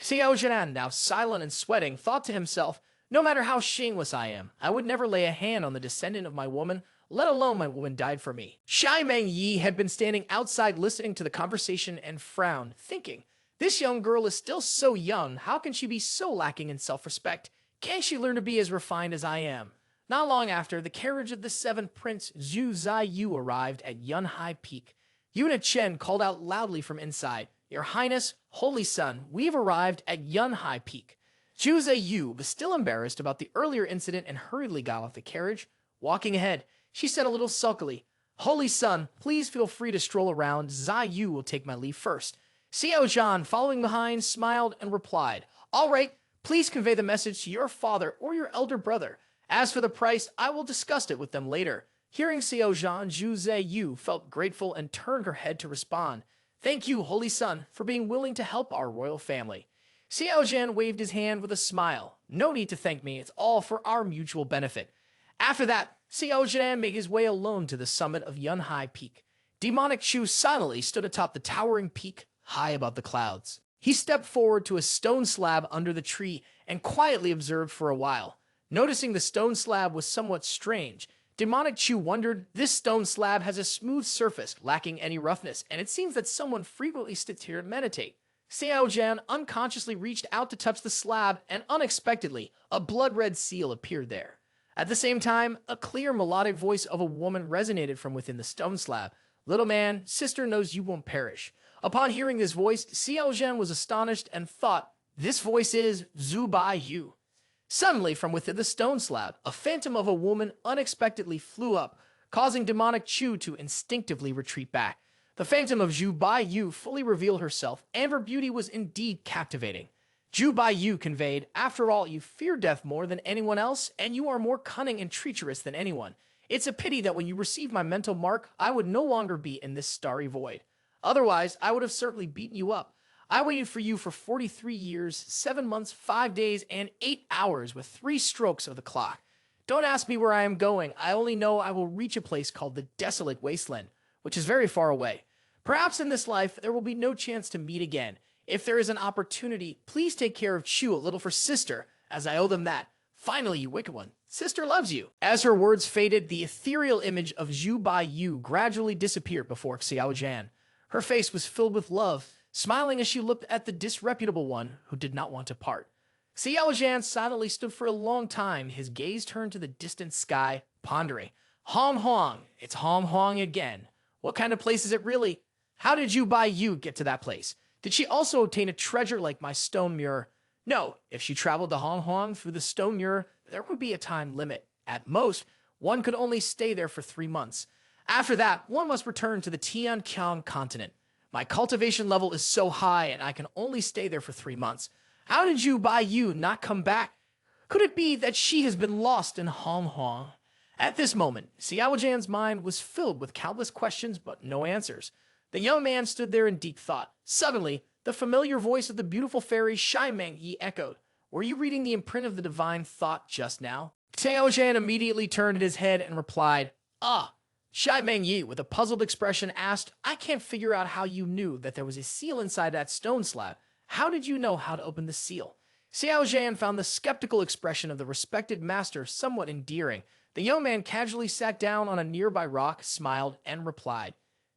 [SPEAKER 1] Xiao Zhan, now silent and sweating, thought to himself, "No matter how shameless I am, I would never lay a hand on the descendant of my woman, let alone my woman died for me." Shai Meng Yi had been standing outside listening to the conversation and frowned, thinking, "This young girl is still so young, how can she be so lacking in self-respect? Can't she learn to be as refined as I am?" Not long after, the carriage of the seventh prince Zhu Ziyu arrived at Yun He Peak. Yun Chen called out loudly from inside, "Your Highness, Holy Son, we've arrived at Yun He Peak." Zhu Ziyu was still embarrassed about the earlier incident and hurriedly got off the carriage. Walking ahead, she said a little sulkily, "Holy Son, please feel free to stroll around. Ziyu will take my leave first." Xiao Zhan, following behind, smiled and replied, "All right, please convey the message to your father or your elder brother. As for the price, I will discuss it with them later." Hearing Xiao Zhan, Zhu Ziyu felt grateful and turned her head to respond. "Thank you, Holy Son, for being willing to help our royal family." Xiao Zhan waved his hand with a smile. "No need to thank me, it's all for our mutual benefit." After that, Xiao Zhan made his way alone to the summit of Yun He Peak. Demonic Chu silently stood atop the towering peak, high above the clouds. He stepped forward to a stone slab under the tree and quietly observed for a while. Noticing the stone slab was somewhat strange, Demonic Chu wondered, this stone slab has a smooth surface, lacking any roughness, and it seems that someone frequently sits here to meditate. Xiao Zhan unconsciously reached out to touch the slab, and unexpectedly, a blood-red seal appeared there. At the same time, a clear melodic voice of a woman resonated from within the stone slab. Little man, sister knows you won't perish. Upon hearing this voice, Xiao Zhan was astonished and thought, this voice is Zhu Bai Yu. Suddenly, from within the stone slab, a phantom of a woman unexpectedly flew up, causing Demonic Chu to instinctively retreat back. The phantom of Zhu Bai Yu fully revealed herself, and her beauty was indeed captivating. Zhu Bai Yu conveyed, after all, you fear death more than anyone else, and you are more cunning and treacherous than anyone. It's a pity that when you receive my mental mark, I would no longer be in this starry void. Otherwise, I would have certainly beaten you up. I waited for you for 43 years, 7 months, 5 days, and 8 hours with 3 strokes of the clock. Don't ask me where I am going. I only know I will reach a place called the Desolate Wasteland, which is very far away. Perhaps in this life, there will be no chance to meet again. If there is an opportunity, please take care of Chu a little for sister, as I owe them that. Finally, you wicked one. Sister loves you. As her words faded, the ethereal image of Zhu Bai Yu gradually disappeared before Xiao Zhan. Her face was filled with love, smiling as she looked at the disreputable one who did not want to part. Xiao Zhan silently stood for a long time, his gaze turned to the distant sky, pondering. Hong Hong, it's Hong Hong again. What kind of place is it really? How did Zhu Bai Yu get to that place? Did she also obtain a treasure like my stone mirror? No, if she traveled to Hong Hong through the stone mirror, there would be a time limit. At most, one could only stay there for 3 months. After that, one must return to the Tian Qiong Continent. My cultivation level is so high and I can only stay there for 3 months. How did Zhu Bai Yu not come back? Could it be that she has been lost in Hong Hong? At this moment, Xiao Zhan's mind was filled with countless questions but no answers. The young man stood there in deep thought. Suddenly, the familiar voice of the beautiful fairy Shai Meng Yi echoed. Were you reading the imprint of the divine thought just now? Xiao Zhan immediately turned his head and replied, Ah. Shai Meng Yi, with a puzzled expression, asked, I can't figure out how you knew that there was a seal inside that stone slab. How did you know how to open the seal? Xiao Zhan found the skeptical expression of the respected master somewhat endearing. The young man casually sat down on a nearby rock, smiled, and replied,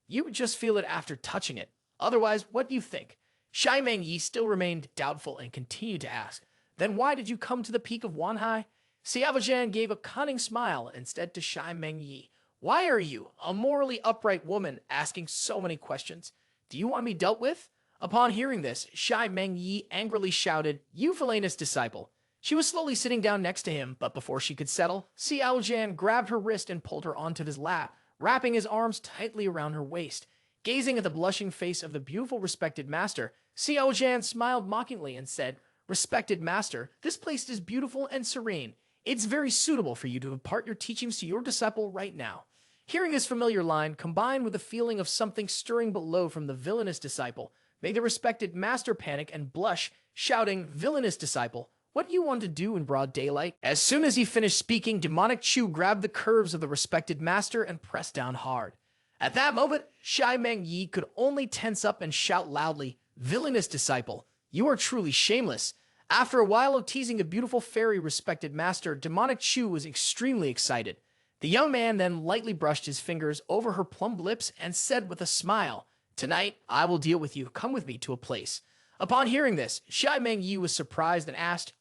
[SPEAKER 1] You would just feel it after touching it. Otherwise, what do you think? Shai Meng Yi still remained doubtful and continued to ask, Then why did you come to the peak of Wanhai? Xiao Zhan gave a cunning smile instead to Shai Meng Yi. Why are you, a morally upright woman, asking so many questions? Do you want me dealt with? Upon hearing this, Shai Meng Yi angrily shouted, You villainous disciple. She was slowly sitting down next to him, but before she could settle, Xiao Zhan grabbed her wrist and pulled her onto his lap, wrapping his arms tightly around her waist. Gazing at the blushing face of the beautiful respected master, Xiao Zhan smiled mockingly and said, Respected master, this place is beautiful and serene. It's very suitable for you to impart your teachings to your disciple right now. Hearing this familiar line, combined with a feeling of something stirring below from the villainous disciple, made the respected master panic and blush, shouting, Villainous disciple, what do you want to do in broad daylight? As soon as he finished speaking, Demonic Chu grabbed the curves of the respected master and pressed down hard. At that moment, Shai Meng Yi could only tense up and shout loudly, Villainous disciple, you are truly shameless. After a while of teasing a beautiful fairy respected master, Demonic Chu was extremely excited. The young man then lightly brushed his fingers over her plump lips and said with a smile, Tonight, I will deal with you. Come with me to a place. Upon hearing this, Shai Meng Yi was surprised and asked,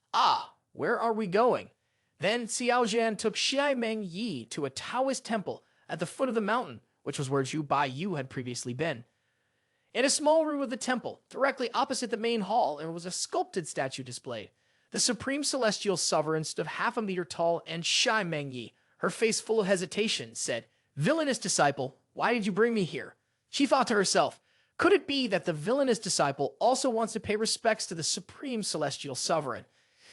[SPEAKER 1] where are we going? Then Xiao Zhan took Shai Meng Yi to a Taoist temple at the foot of the mountain, which was where Zhu Bai Yu had previously been. In a small room of the temple, directly opposite the main hall, there was a sculpted statue displayed. The Supreme Celestial Sovereign stood half a meter tall, and Shai Meng Yi, her face full of hesitation, said, Villainous disciple, why did you bring me here? She thought to herself, could it be that the villainous disciple also wants to pay respects to the Supreme Celestial Sovereign?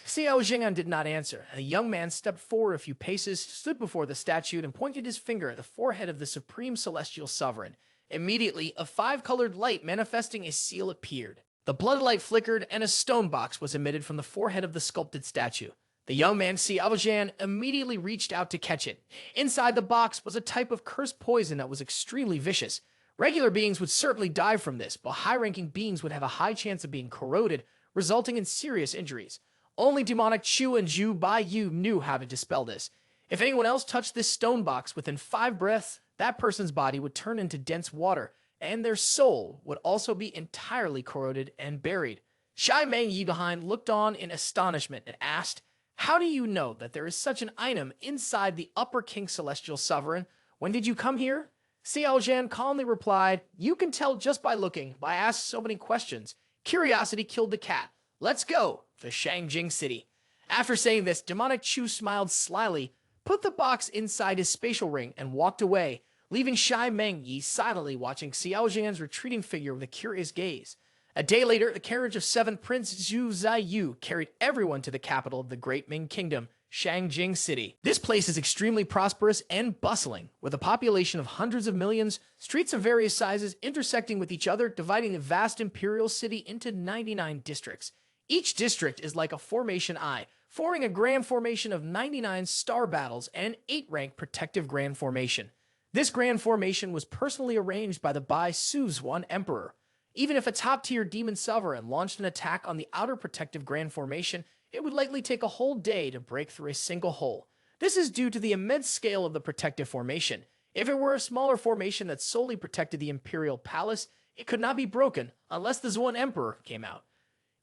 [SPEAKER 1] Xiao Zhan did not answer, and the young man stepped forward a few paces, stood before the statue, and pointed his finger at the forehead of the Supreme Celestial Sovereign. Immediately, a 5-colored light manifesting a seal appeared. The blood light flickered, and a stone box was emitted from the forehead of the sculpted statue. The young man, Xiao Zhan, immediately reached out to catch it. Inside the box was a type of cursed poison that was extremely vicious. Regular beings would certainly die from this, but high-ranking beings would have a high chance of being corroded, resulting in serious injuries. Only demonic Chu and Zhu Bai Yu knew how to dispel this. If anyone else touched this stone box within 5 breaths, that person's body would turn into dense water, and their soul would also be entirely corroded and buried. Shai Meng Yi behind looked on in astonishment and asked, "How do you know that there is such an item inside the Upper King Celestial Sovereign? When did you come here?" Xiao Zhan calmly replied, "You can tell just by looking, but I asked so many questions. Curiosity killed the cat. Let's go to Shangjing City." After saying this, demonic Chu smiled slyly, put the box inside his spatial ring, and walked away, leaving Shai Meng Yi silently watching Xiao Zhan's retreating figure with a curious gaze. A day later, the carriage of 7th Prince Zhu Ziyu carried everyone to the capital of the Great Ming Kingdom, Shangjing City. This place is extremely prosperous and bustling, with a population of hundreds of millions, streets of various sizes intersecting with each other, dividing the vast imperial city into 99 districts. Each district is like a formation eye, forming a grand formation of 99 star battles and 8-rank protective grand formation. This grand formation was personally arranged by the Bai Suzhuan Emperor. Even if a top-tier demon sovereign launched an attack on the outer protective grand formation, it would likely take a whole day to break through a single hole. This is due to the immense scale of the protective formation. If it were a smaller formation that solely protected the imperial palace, it could not be broken unless the Zhuan Emperor came out.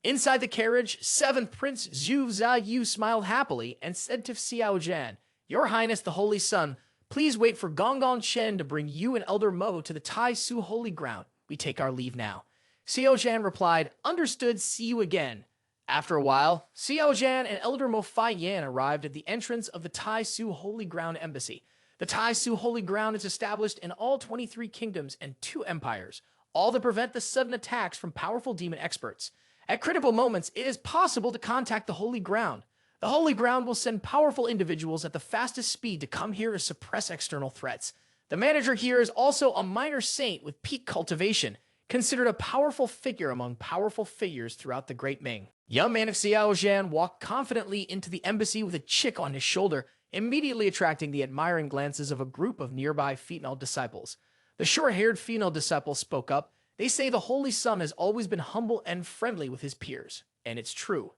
[SPEAKER 1] Inside the carriage, 7th Prince Zhu Ziyu smiled happily and said to Xiao Zhan, "Your Highness the Holy Sun, please wait for Gonggong Chen to bring you and Elder Mo to the Tai Su Holy Ground. We take our leave now." Xiao Zhan replied, "Understood, see you again." After a while, Xiao Zhan and Elder Mo Fai Yan arrived at the entrance of the Tai Su Holy Ground Embassy. The Tai Su Holy Ground is established in all 23 kingdoms and 2 empires, all to prevent the sudden attacks from powerful demon experts. At critical moments, it is possible to contact the Holy Ground. The Holy Ground will send powerful individuals at the fastest speed to come here to suppress external threats. The manager here is also a minor saint with peak cultivation, considered a powerful figure among powerful figures throughout the Great Ming. Young man of Xiao Zhan walked confidently into the embassy with a chick on his shoulder, immediately attracting the admiring glances of a group of nearby female disciples. The short-haired female disciple spoke up. "They say the Holy Sun has always been humble and friendly with his peers, and it's true."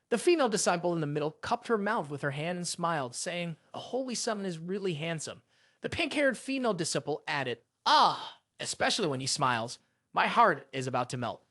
[SPEAKER 1] The female disciple in the middle cupped her mouth with her hand and smiled, saying, "A Holy Sun is really handsome." The pink-haired female disciple added, "Ah, especially when he smiles. My heart is about to melt."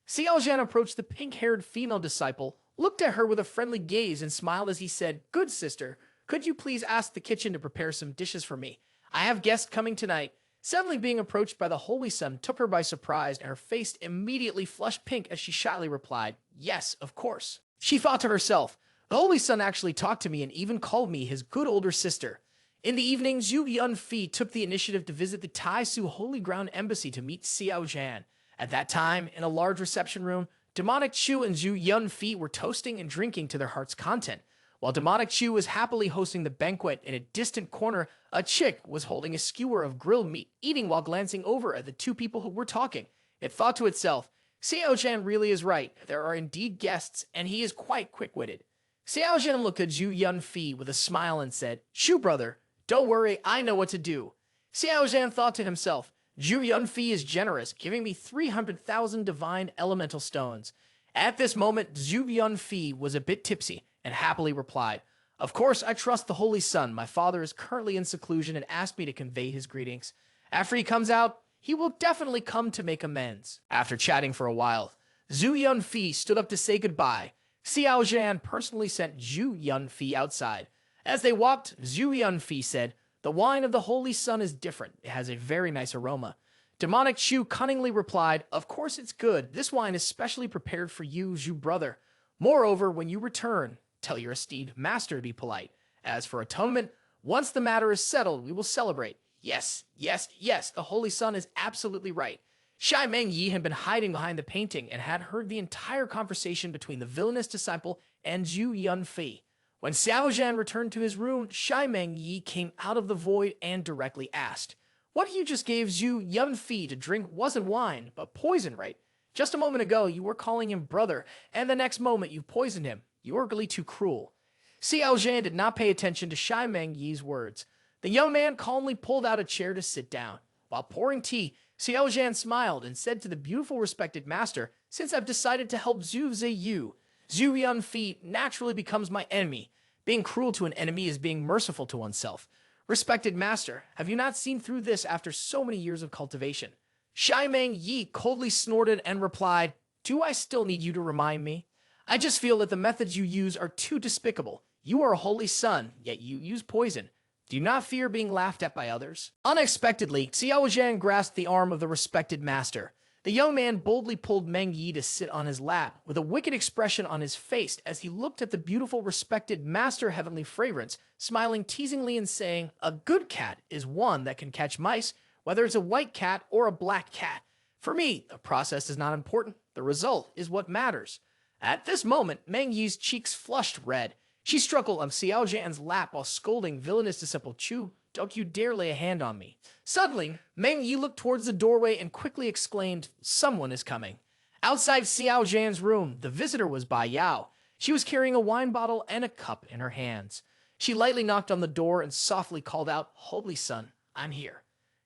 [SPEAKER 1] Xiao Zhan approached the pink-haired female disciple, looked at her with a friendly gaze, and smiled as he said, "Good sister, could you please ask the kitchen to prepare some dishes for me? I have guests coming tonight." Suddenly being approached by the Holy Sun took her by surprise, and her face immediately flushed pink as she shyly replied, "Yes, of course." She thought to herself, "The Holy Sun actually talked to me and even called me his good older sister." In the evening, Yun He took the initiative to visit the Tai Su Holy Ground Embassy to meet Xiao Zhan. At that time, in a large reception room, demonic Chu and Yun He were toasting and drinking to their heart's content. While demonic Chu was happily hosting the banquet, in a distant corner, a chick was holding a skewer of grilled meat, eating while glancing over at the 2 people who were talking. It thought to itself, "Xiao Zhan really is right. There are indeed guests, and he is quite quick-witted." Xiao Zhan looked at Yun He with a smile and said, "Chu brother, don't worry, I know what to do." Xiao Zhan thought to himself, Yun He is generous, giving me 300,000 divine elemental stones. At this moment, Yun He was a bit tipsy and happily replied, "Of course, I trust the Holy Sun. My father is currently in seclusion and asked me to convey his greetings. After he comes out, he will definitely come to make amends." After chatting for a while, Yun He stood up to say goodbye. Xiao Zhan personally sent Yun He outside. As they walked, Yun He said, "The wine of the Holy Sun is different. It has a very nice aroma." Demonic Chu cunningly replied, "Of course it's good. This wine is specially prepared for you, Zhu brother. Moreover, when you return, tell your esteemed master to be polite. As for atonement, once the matter is settled, we will celebrate." Yes, yes, yes, the Holy Sun is absolutely right. Shai Meng Yi had been hiding behind the painting and had heard the entire conversation between the villainous disciple and Yun He. When Xiao Zhan returned to his room, Shai Meng Yi came out of the void and directly asked, "What you just gave Yun He to drink wasn't wine, but poison, right? Just a moment ago, you were calling him brother, and the next moment you poisoned him. You are really too cruel." Xiao Zhan did not pay attention to Shai Meng Yi's words. The young man calmly pulled out a chair to sit down. While pouring tea, Xiao Zhan smiled and said to the beautiful respected master, since I've decided to help Zhu Ziyu, Zhu Yun He naturally becomes my enemy. Being cruel to an enemy is being merciful to oneself. Respected master, have you not seen through this after so many years of cultivation? Shai Meng Yi coldly snorted and replied, do I still need you to remind me? I just feel that the methods you use are too despicable. You are a holy son, yet you use poison. Do you not fear being laughed at by others? Unexpectedly, Xiao Zhan grasped the arm of the respected master. The young man boldly pulled Meng Yi to sit on his lap, with a wicked expression on his face as he looked at the beautiful respected master heavenly fragrance, smiling teasingly and saying, a good cat is one that can catch mice, whether it's a white cat or a black cat. For me, the process is not important. The result is what matters. At this moment, Meng Yi's cheeks flushed red. She struggled on Xiao Zhan's lap while scolding villainous disciple Chu, don't you dare lay a hand on me. Suddenly, Meng Yi looked towards the doorway and quickly exclaimed, someone is coming. Outside Xiao Zhan's room, the visitor was Bai Yao. She was carrying a wine bottle and a cup in her hands. She lightly knocked on the door and softly called out, holy son, I'm here.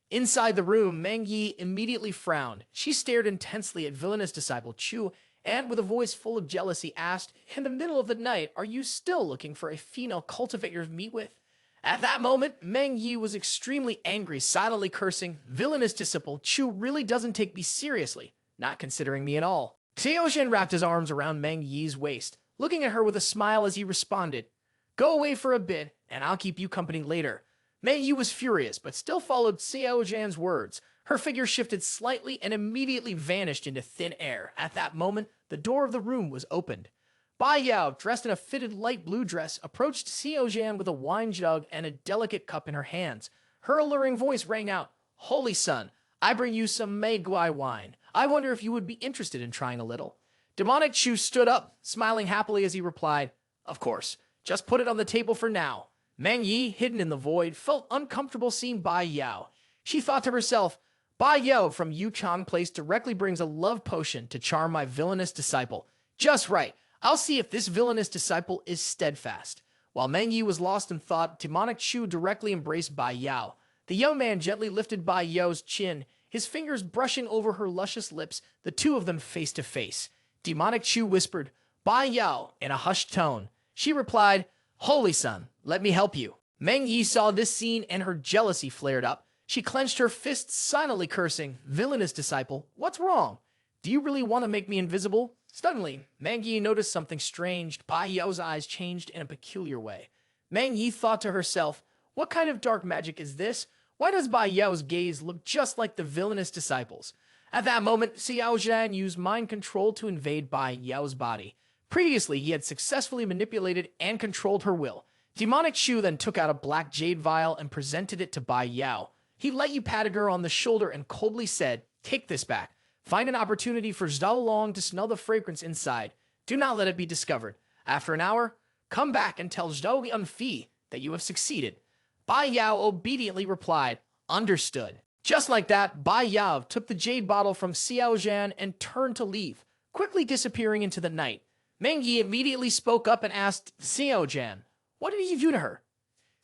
[SPEAKER 1] Inside the room, Meng Yi immediately frowned. She stared intensely at villainous disciple Chu and, with a voice full of jealousy, asked, in the middle of the night, are you still looking for a female cultivator to meet with? At that moment, Meng Yi was extremely angry, silently cursing, villainous disciple Chu really doesn't take me seriously, not considering me at all. Xiao Zhan wrapped his arms around Meng Yi's waist, looking at her with a smile as he responded, go away for a bit, and I'll keep you company later. Meng Yi was furious, but still followed Xiao Zhan's words. Her figure shifted slightly and immediately vanished into thin air. At that moment, the door of the room was opened. Bai Yao, dressed in a fitted light blue dress, approached Xiao Zhan with a wine jug and a delicate cup in her hands. Her alluring voice rang out, holy son, I bring you some Mei Guai wine. I wonder if you would be interested in trying a little. Demonic Chu stood up, smiling happily as he replied, of course, just put it on the table for now. Meng Yi, hidden in the void, felt uncomfortable seeing Bai Yao. She thought to herself, Bai Yao from Yuchang Place directly brings a love potion to charm my villainous disciple. Just right. I'll see if this villainous disciple is steadfast. While Meng Yi was lost in thought, Demonic Chu directly embraced Bai Yao. The young man gently lifted Bai Yao's chin, his fingers brushing over her luscious lips, the two of them face to face. Demonic Chu whispered, Bai Yao, in a hushed tone. She replied, holy son, let me help you. Meng Yi saw this scene and her jealousy flared up. She clenched her fists, silently cursing, villainous disciple, what's wrong? Do you really want to make me invisible? Suddenly, Meng Yi noticed something strange. Bai Yao's eyes changed in a peculiar way. Meng Yi thought to herself, what kind of dark magic is this? Why does Bai Yao's gaze look just like the villainous disciples? At that moment, Xiao Zhan used mind control to invade Bai Yao's body. Previously, he had successfully manipulated and controlled her will. Demonic Chu then took out a black jade vial and presented it to Bai Yao. He lightly patted her on the shoulder and coldly said, take this back. Find an opportunity for Zhao Long to smell the fragrance inside. Do not let it be discovered. After an hour, come back and tell Zhao Yun He that you have succeeded. Bai Yao obediently replied, understood. Just like that, Bai Yao took the jade bottle from Xiao Zhan and turned to leave, quickly disappearing into the night. Meng Yi immediately spoke up and asked Xiao Zhan, what did you do to her?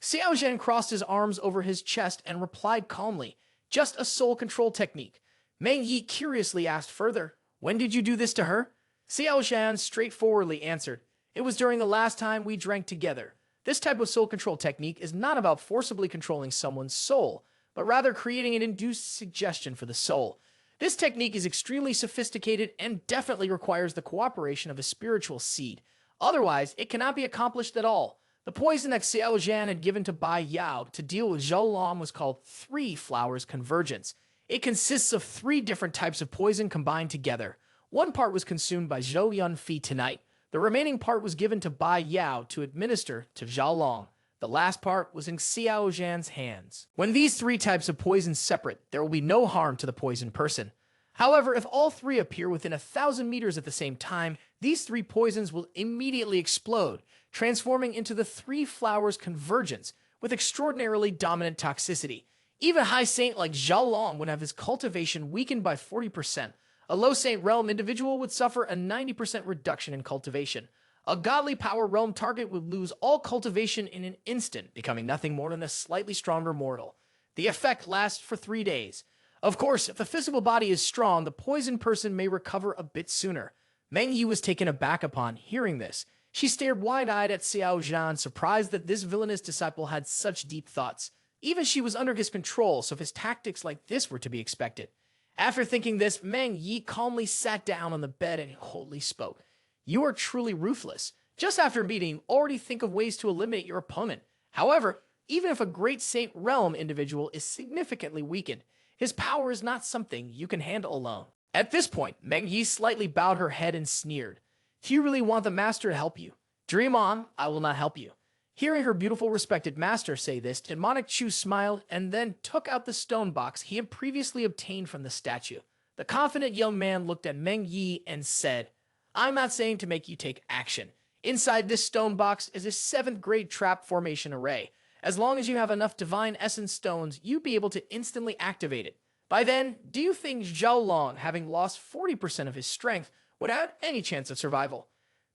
[SPEAKER 1] Xiao Zhan crossed his arms over his chest and replied calmly, just a soul control technique. Meng Yi curiously asked further, when did you do this to her? Xiao Zhan straightforwardly answered, it was during the last time we drank together. This type of soul control technique is not about forcibly controlling someone's soul, but rather creating an induced suggestion for the soul. This technique is extremely sophisticated and definitely requires the cooperation of a spiritual seed. Otherwise, it cannot be accomplished at all. The poison that Xiao Zhan had given to Bai Yao to deal with Zhao Long was called Three Flowers Convergence. It consists of 3 different types of poison combined together. One part was consumed by Zhou Yun He tonight. The remaining part was given to Bai Yao to administer to Zhao Long. The last part was in Xiao Zhan's hands. When these 3 types of poison separate, there will be no harm to the poisoned person. However, if all 3 appear within 1,000 meters at the same time, these 3 poisons will immediately explode, transforming into the 3 Flowers Convergence with extraordinarily dominant toxicity. Even high saint like Zhao Long would have his cultivation weakened by 40%. A low saint realm individual would suffer a 90% reduction in cultivation. A godly power realm target would lose all cultivation in an instant, becoming nothing more than a slightly stronger mortal. The effect lasts for 3 days. Of course, if the physical body is strong, the poisoned person may recover a bit sooner. Meng Yi was taken aback upon hearing this. She stared wide-eyed at Xiao Zhan, surprised that this villainous disciple had such deep thoughts. Even she was under his control, so if his tactics like this were to be expected. After thinking this, Meng Yi calmly sat down on the bed and coldly spoke. You are truly ruthless. Just after meeting, you already think of ways to eliminate your opponent. However, even if a great Saint Realm individual is significantly weakened, his power is not something you can handle alone. At this point, Meng Yi slightly bowed her head and sneered. Do you really want the master to help you? Dream on, I will not help you. Hearing her beautiful respected master say this, Demonic Chu smiled and then took out the stone box he had previously obtained from the statue. The confident young man looked at Meng Yi and said, I'm not saying to make you take action. Inside this stone box is a 7th grade trap formation array. As long as you have enough divine essence stones, you'd be able to instantly activate it. By then, do you think Zhao Long, having lost 40% of his strength, would have any chance of survival?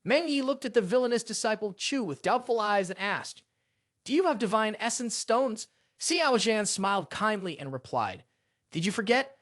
[SPEAKER 1] Meng Yi looked at the villainous disciple Chu with doubtful eyes and asked, Do you have divine essence stones? Xiao Zhan smiled kindly and replied, Did you forget?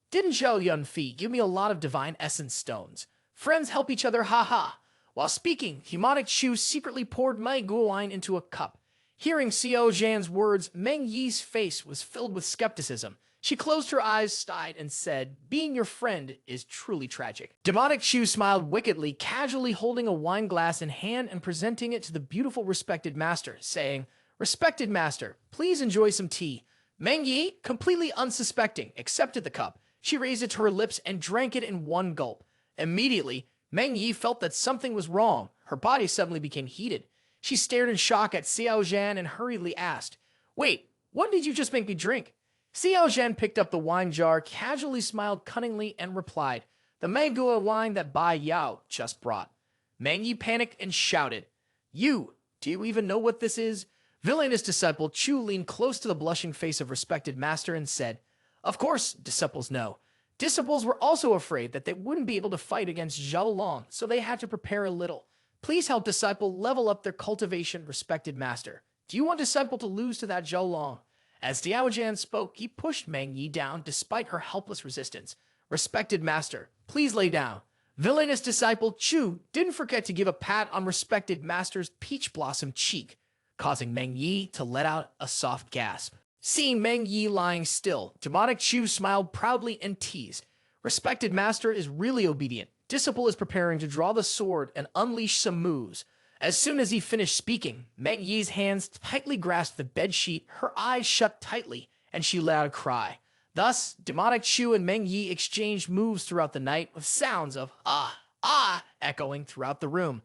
[SPEAKER 1] Didn't Zhao Yunfei give me a lot of divine essence stones? Friends help each other, haha. While speaking, Demonic Chu secretly poured Manga wine into a cup. Hearing Xiao Zhan's words, Meng Yi's face was filled with skepticism. She closed her eyes, sighed, and said, Being your friend is truly tragic. Demonic Chu smiled wickedly, casually holding a wine glass in hand and presenting it to the beautiful respected master, saying, Respected master, please enjoy some tea. Meng Yi, completely unsuspecting, accepted the cup. She raised it to her lips and drank it in one gulp. Immediately, Meng Yi felt that something was wrong. Her body suddenly became heated. She stared in shock at Xiao Zhan and hurriedly asked, Wait, what did you just make me drink? Xiao Zhan picked up the wine jar, casually smiled cunningly, and replied, The manhua wine that Bai Yao just brought. Meng Yi panicked and shouted, do you even know what this is? Villainous disciple Chu leaned close to the blushing face of respected master and said, Of course, disciples know. Disciples were also afraid that they wouldn't be able to fight against Zhao Long, so they had to prepare a little. Please help disciple level up their cultivation, respected master. Do you want disciple to lose to that Zhao Long? As Xiao Zhan spoke, he pushed Meng Yi down despite her helpless resistance. Respected master, please lay down. Villainous disciple Chu didn't forget to give a pat on respected master's peach blossom cheek, causing Meng Yi to let out a soft gasp. Seeing Meng Yi lying still, Demonic Chu smiled proudly and teased. Respected master is really obedient. Disciple is preparing to draw the sword and unleash some moves. As soon as he finished speaking, Meng Yi's hands tightly grasped the bedsheet, her eyes shut tightly, and she let out a cry. Thus, Demonic Chu and Meng Yi exchanged moves throughout the night with sounds of ah echoing throughout the room.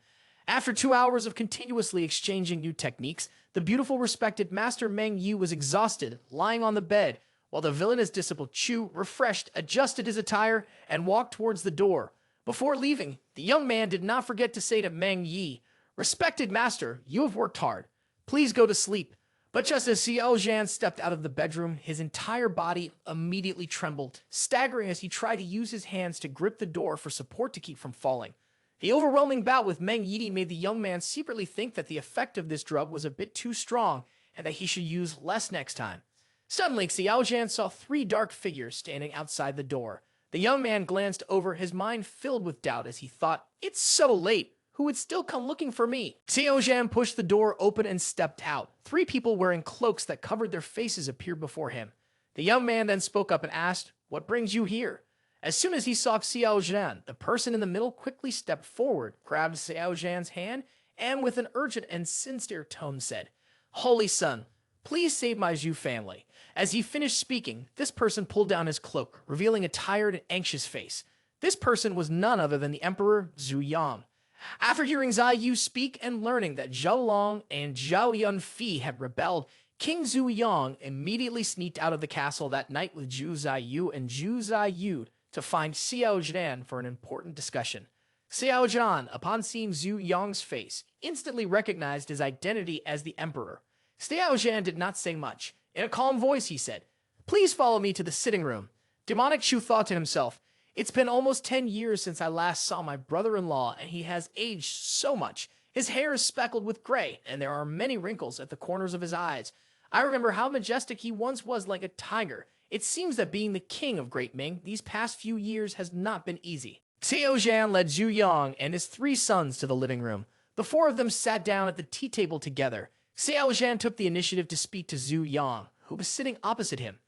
[SPEAKER 1] After 2 hours of continuously exchanging new techniques, the beautiful respected master Meng Yi was exhausted, lying on the bed, while the villainous disciple Chu, refreshed, adjusted his attire, and walked towards the door. Before leaving, the young man did not forget to say to Meng Yi, Respected master, you have worked hard. Please go to sleep. But just as Xiao Zhan stepped out of the bedroom, his entire body immediately trembled, staggering as he tried to use his hands to grip the door for support to keep from falling. The overwhelming bout with Meng Yi made the young man secretly think that the effect of this drug was a bit too strong and that he should use less next time. Suddenly, Xiao Zhan saw 3 dark figures standing outside the door. The young man glanced over, his mind filled with doubt as he thought, It's so late. Who would still come looking for me? Xiao Zhan pushed the door open and stepped out. 3 people wearing cloaks that covered their faces appeared before him. The young man then spoke up and asked, What brings you here? As soon as he saw Xiao Zhan, the person in the middle quickly stepped forward, grabbed Xiao Zhan's hand, and with an urgent and sincere tone said, Holy Son, please save my Zhu family. As he finished speaking, this person pulled down his cloak, revealing a tired and anxious face. This person was none other than the Emperor Zhu Yang. After hearing Zai Yu speak and learning that Zhao Long and Zhao Yunfei had rebelled, King Zhu Yang immediately sneaked out of the castle that night with Zhu Ziyu and Zhu Ziyu to find Xiao Zhan for an important discussion. Xiao Zhan, upon seeing Zhu Yang's face, instantly recognized his identity as the emperor. Xiao Zhan did not say much. In a calm voice, he said, Please follow me to the sitting room. Demonic Chu thought to himself, It's been almost 10 years since I last saw my brother-in-law, and he has aged so much. His hair is speckled with gray, and there are many wrinkles at the corners of his eyes. I remember how majestic he once was, like a tiger. It seems that being the king of Great Ming these past few years has not been easy. Xiao Zhan led Zhu Yang and his 3 sons to the living room. The 4 of them sat down at the tea table together. Xiao Zhan took the initiative to speak to Zhu Yang, who was sitting opposite him.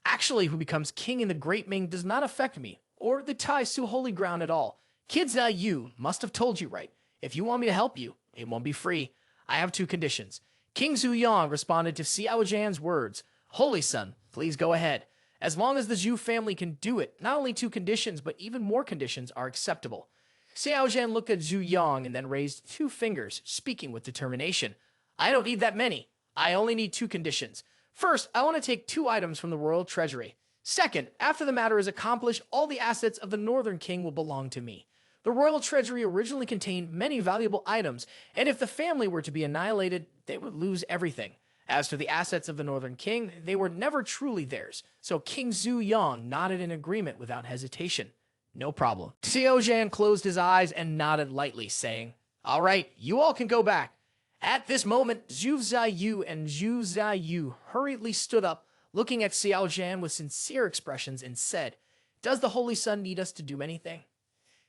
[SPEAKER 1] Actually, who becomes king in the Great Ming does not affect me, or the Tai Su Holy Ground at all. Kid Yu must have told you right. If you want me to help you, it won't be free. I have 2 conditions. King Zhu Yang responded to Xiao Zhan's words. Holy son, please go ahead. As long as the Zhu family can do it, not only 2 conditions, but even more conditions are acceptable. Xiao Zhan looked at Zhu Yang and then raised 2 fingers, speaking with determination. I don't need that many. I only need 2 conditions. First, I want to take 2 items from the royal treasury. Second, after the matter is accomplished, all the assets of the Northern King will belong to me. The royal treasury originally contained many valuable items, and if the family were to be annihilated, they would lose everything. As to the assets of the Northern King, they were never truly theirs, so King Zhu Yang nodded in agreement without hesitation. No problem. Xiao Zhan closed his eyes and nodded lightly, saying, All right, you all can go back. At this moment, Zhu Ziyu and Zhu Ziyu hurriedly stood up, looking at Xiao Zhan with sincere expressions, and said, Does the Holy Sun need us to do anything?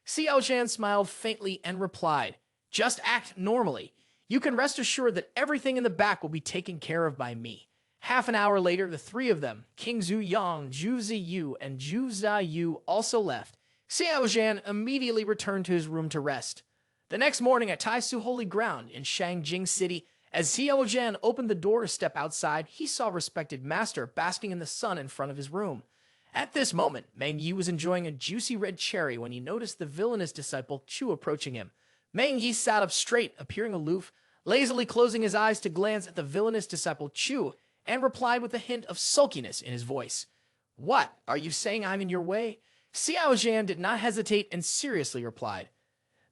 [SPEAKER 1] Xiao Zhan smiled faintly and replied, Just act normally. You can rest assured that everything in the back will be taken care of by me. Half an hour later, the 3 of them, King Zhu Yang, Zhu Ziyu, and Zhu Ziyu, also left. Xiao Zhan immediately returned to his room to rest. The next morning at Tai Su Holy Ground in Shangjing City, as Xiao Zhan opened the door to step outside, he saw respected master basking in the sun in front of his room. At this moment, Meng Yi was enjoying a juicy red cherry when he noticed the villainous disciple Chu approaching him. Meng Yi sat up straight, appearing aloof, lazily closing his eyes to glance at the villainous disciple Chu, and replied with a hint of sulkiness in his voice. What? Are you saying I'm in your way? Xiao Zhan did not hesitate and seriously replied.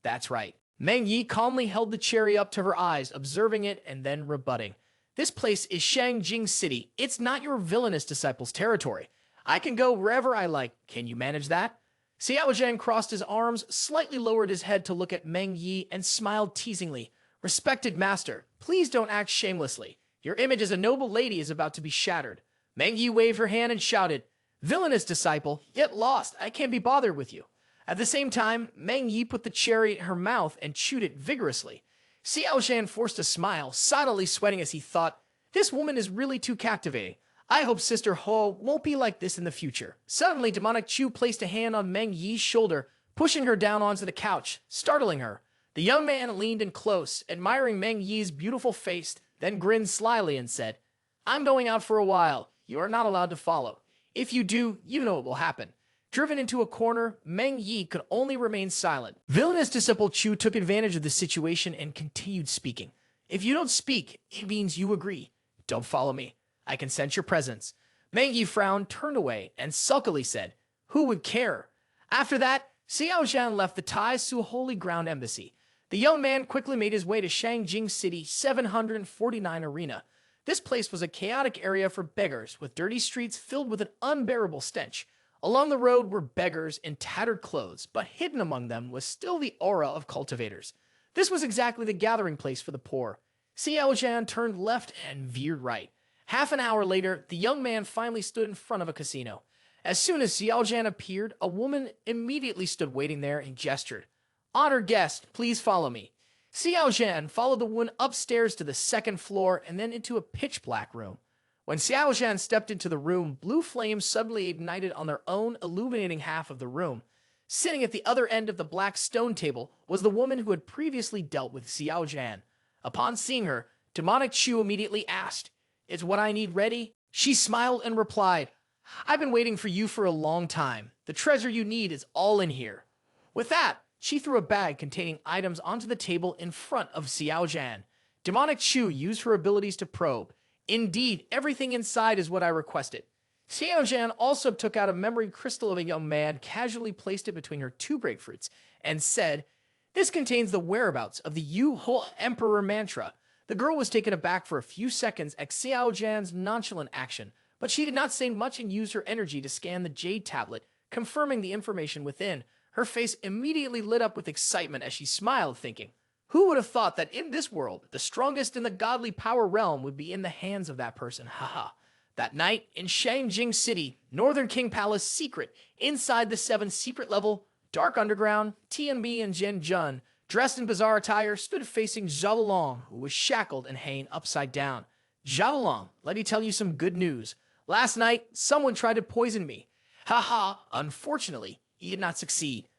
[SPEAKER 1] That's right. Meng Yi calmly held the cherry up to her eyes, observing it and then rebutting. This place is Shangjing City. It's not your villainous disciple's territory. I can go wherever I like. Can you manage that? Xiao Zhan crossed his arms, slightly lowered his head to look at Meng Yi, and smiled teasingly. Respected master, please don't act shamelessly. Your image as a noble lady is about to be shattered. Meng Yi waved her hand and shouted, Villainous disciple, get lost. I can't be bothered with you. At the same time, Meng Yi put the cherry in her mouth and chewed it vigorously. Xiao Zhan forced a smile, silently sweating as he thought, This woman is really too captivating. I hope Sister Ho won't be like this in the future. Suddenly, Demonic Chu placed a hand on Meng Yi's shoulder, pushing her down onto the couch, startling her. The young man leaned in close, admiring Meng Yi's beautiful face, then grinned slyly and said, I'm going out for a while. You are not allowed to follow. If you do, you know what will happen. Driven into a corner, Meng Yi could only remain silent. Villainous disciple Chu took advantage of the situation and continued speaking. If you don't speak, it means you agree. Don't follow me. I can sense your presence. Meng Yi frowned, turned away, and sulkily said, Who would care? After that, Xiao Zhan left the Tai Su Holy Ground embassy. The young man quickly made his way to Shangjing City 749 Arena. This place was a chaotic area for beggars, with dirty streets filled with an unbearable stench. Along the road were beggars in tattered clothes, but hidden among them was still the aura of cultivators. This was exactly the gathering place for the poor. Xiao Zhan turned left and veered right. Half an hour later, the young man finally stood in front of a casino. As soon as Xiao Zhan appeared, a woman immediately stood waiting there and gestured. Honored guest, please follow me. Xiao Zhan followed the woman upstairs to the 2nd floor and then into a pitch-black room. When Xiao Zhan stepped into the room, blue flames suddenly ignited on their own, illuminating half of the room. Sitting at the other end of the black stone table was the woman who had previously dealt with Xiao Zhan. Upon seeing her, Demonic Chu immediately asked, Is what I need ready? She smiled and replied, I've been waiting for you for a long time. The treasure you need is all in here. With that, she threw a bag containing items onto the table in front of Xiao Zhan. Demonic Chu used her abilities to probe. Indeed, everything inside is what I requested. Xiao Zhan also took out a memory crystal of a young man, casually placed it between her 2 grapefruits, and said, This contains the whereabouts of the Yu He Emperor mantra. The girl was taken aback for a few seconds at Xiao Zhan's nonchalant action, but she did not say much and used her energy to scan the jade tablet, confirming the information within. Her face immediately lit up with excitement as she smiled, thinking, Who would have thought that in this world, the strongest in the godly power realm would be in the hands of that person? Haha. That night, in Shangjing City, Northern King Palace secret, inside the 7th secret level, dark underground, Tian and Zhen Jun, dressed in bizarre attire, stood facing Zhao Long, who was shackled and hanging upside down. Zhao Long, let me tell you some good news. Last night, someone tried to poison me. Haha, unfortunately, he did not succeed.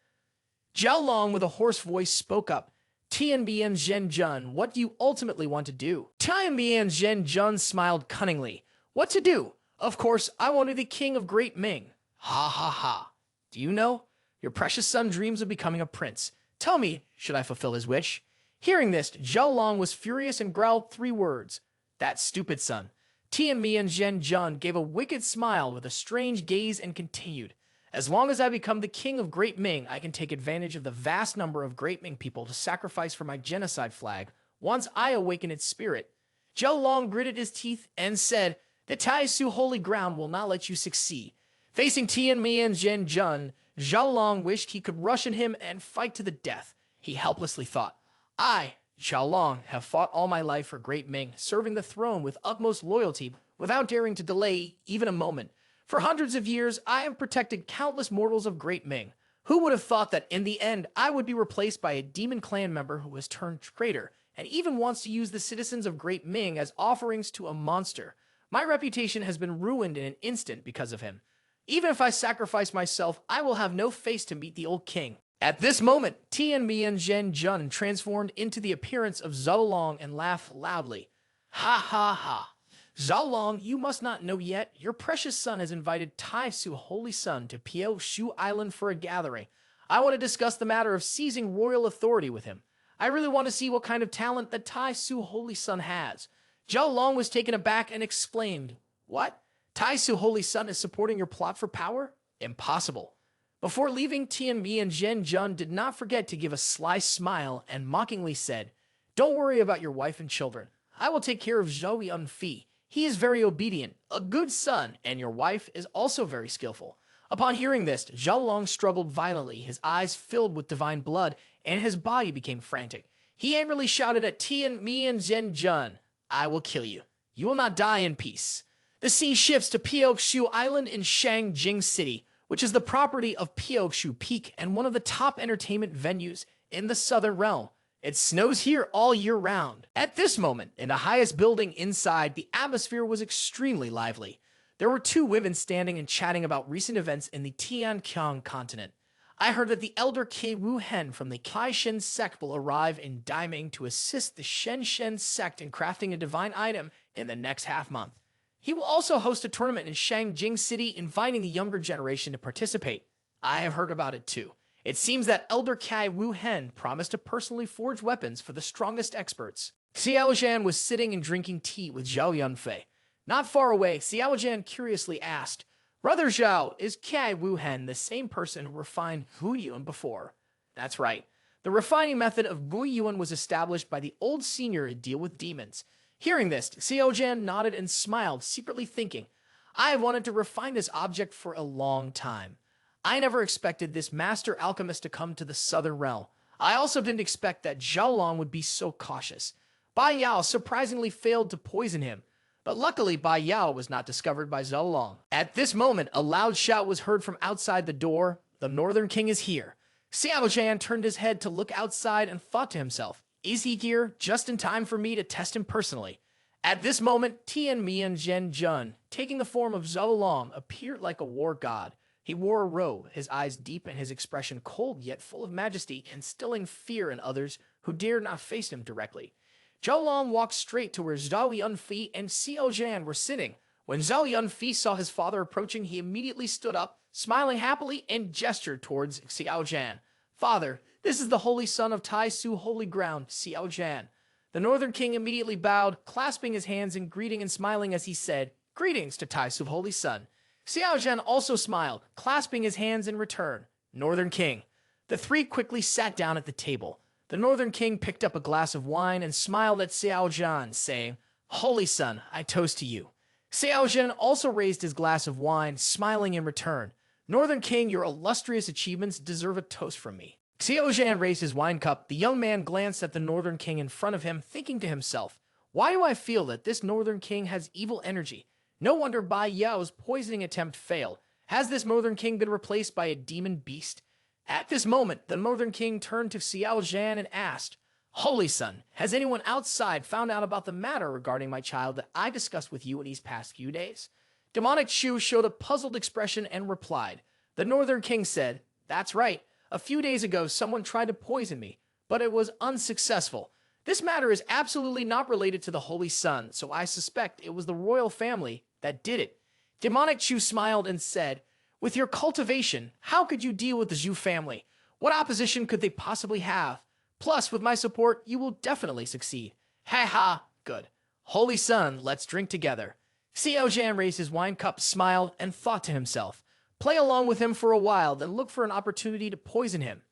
[SPEAKER 1] Zhao Long, with a hoarse voice, spoke up. Tian and Zhen Jun, what do you ultimately want to do? Tian and Zhen Jun smiled cunningly. What to do? Of course, I want to be the king of Great Ming. Ha ha ha. Do you know? Your precious son dreams of becoming a prince. Tell me, should I fulfill his wish? Hearing this, Zhao Long was furious and growled 3 words. That stupid son. Tian and Zhen Jun gave a wicked smile with a strange gaze and continued. As long as I become the king of Great Ming, I can take advantage of the vast number of Great Ming people to sacrifice for my genocide flag once I awaken its spirit. Zhao Long gritted his teeth and said, the Tai Su Holy Ground will not let you succeed. Facing Tian and Zhen Jun, Zhao Long wished he could rush at him and fight to the death. He helplessly thought, I, Zhao Long, have fought all my life for Great Ming, serving the throne with utmost loyalty without daring to delay even a moment. For hundreds of years, I have protected countless mortals of Great Ming. Who would have thought that in the end, I would be replaced by a demon clan member who has turned traitor and even wants to use the citizens of Great Ming as offerings to a monster? My reputation has been ruined in an instant because of him. Even if I sacrifice myself, I will have no face to meet the old king. At this moment, Tian and Zhen Jun transformed into the appearance of Zhao Long and laughed loudly. Ha ha ha. Zhao Long, you must not know yet, your precious son has invited Tai Su Holy Sun to Piao Shu Island for a gathering. I want to discuss the matter of seizing royal authority with him. I really want to see what kind of talent that Tai Su Holy Sun has. Zhao Long was taken aback and exclaimed, What? Tai Su Holy Sun is supporting your plot for power? Impossible. Before leaving, Tian and Zhen Jun did not forget to give a sly smile and mockingly said, Don't worry about your wife and children. I will take care of Zhou Yun Fi. He is very obedient, a good son, and your wife is also very skillful. Upon hearing this, Zhao Long struggled violently, his eyes filled with divine blood, and his body became frantic. He angrily shouted at Tian and Zhen Jun, I will kill you. You will not die in peace. The scene shifts to Piao Island in Shangjing City, which is the property of Piao Peak and one of the top entertainment venues in the Southern Realm. It snows here all year round. At this moment, in the highest building inside, the atmosphere was extremely lively. There were 2 women standing and chatting about recent events in the Tian Qiong Continent. I heard that the elder Ke Wu Hen from the Kai Shen sect will arrive in Daiming to assist the Shen Shen sect in crafting a divine item in the next half-month. He will also host a tournament in Shangjing City, inviting the younger generation to participate. I have heard about it too. It seems that Elder Kai Wu Hen promised to personally forge weapons for the strongest experts. Xiao Zhan was sitting and drinking tea with Zhao Yunfei. Not far away, Xiao Zhan curiously asked, Brother Zhao, is Kai Wu Hen the same person who refined Wu Yun before? That's right. The refining method of Wu Yun was established by the old senior to deal with demons. Hearing this, Xiao Zhan nodded and smiled, secretly thinking, I have wanted to refine this object for a long time. I never expected this master alchemist to come to the Southern Realm. I also didn't expect that Zhao Long would be so cautious. Bai Yao surprisingly failed to poison him, but luckily Bai Yao was not discovered by Zhao Long. At this moment, a loud shout was heard from outside the door. The Northern King is here. Xiao Zhan turned his head to look outside and thought to himself, is he here just in time for me to test him personally? At this moment, Tian and Zhen Jun, taking the form of Zhao Long, appeared like a war god. He wore a robe, his eyes deep and his expression cold yet full of majesty, instilling fear in others who dared not face him directly. Zhao Long walked straight to where Zhao Yunfi and Xiao Zhan were sitting. When Zhao Yunfi saw his father approaching, he immediately stood up, smiling happily, and gestured towards Xiao Zhan. Father, this is the holy son of Tai Su Holy Ground, Xiao Zhan. The Northern King immediately bowed, clasping his hands in greeting and smiling as he said, Greetings to Tai Su Holy Son. Xiao Zhan also smiled, clasping his hands in return. Northern King. The 3 quickly sat down at the table. The Northern King picked up a glass of wine and smiled at Xiao Zhan, saying, Holy Son, I toast to you. Xiao Zhan also raised his glass of wine, smiling in return. Northern King, your illustrious achievements deserve a toast from me. Xiao Zhan raised his wine cup. The young man glanced at the Northern King in front of him, thinking to himself, Why do I feel that this Northern King has evil energy? No wonder Bai Yao's poisoning attempt failed. Has this Northern King been replaced by a demon beast? At this moment, the Northern King turned to Xiao Zhan and asked, Holy Son, has anyone outside found out about the matter regarding my child that I discussed with you in these past few days? Demonic Chu showed a puzzled expression and replied. The Northern King said, That's right. A few days ago, someone tried to poison me, but it was unsuccessful. This matter is absolutely not related to the Holy Sun, so I suspect it was the royal family that did it. Demonic Chu smiled and said, With your cultivation, how could you deal with the Zhu family? What opposition could they possibly have? Plus, with my support, you will definitely succeed. Ha ha, good. Holy Sun, let's drink together. Xiao Zhan raised his wine cup, smiled, and thought to himself, play along with him for a while, then look for an opportunity to poison him.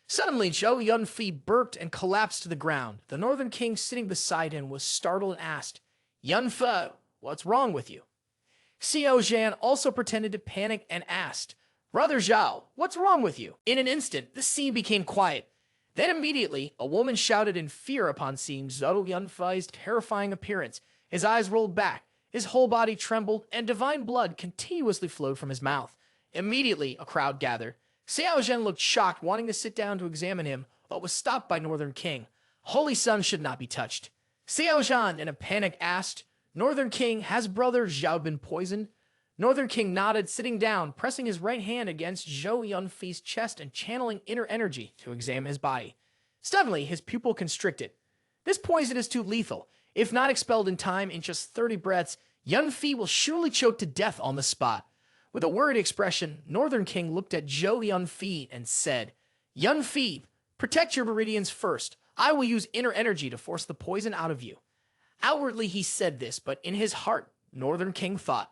[SPEAKER 1] Suddenly, Zhou Yunfei burped and collapsed to the ground. The Northern King sitting beside him was startled and asked, Yunfei, what's wrong with you? Xiao Zhan also pretended to panic and asked, Brother Zhao, what's wrong with you? In an instant, the scene became quiet. Then immediately, a woman shouted in fear upon seeing Zhou Yunfei's terrifying appearance. His eyes rolled back, his whole body trembled, and divine blood continuously flowed from his mouth. Immediately, a crowd gathered. Xiao Zhan looked shocked, wanting to sit down to examine him, but was stopped by Northern King. Holy Sun should not be touched. Xiao Zhan, in a panic, asked, Northern King, has brother Zhao been poisoned? Northern King nodded, sitting down, pressing his right hand against Zhou Yunfei's chest and channeling inner energy to examine his body. Suddenly, his pupil constricted. This poison is too lethal. If not expelled in time, in just 30 breaths, Yunfei will surely choke to death on the spot. With a worried expression, Northern King looked at Zhou Yunfei and said, Yunfei, protect your meridians first. I will use inner energy to force the poison out of you. Outwardly, he said this, but in his heart, Northern King thought,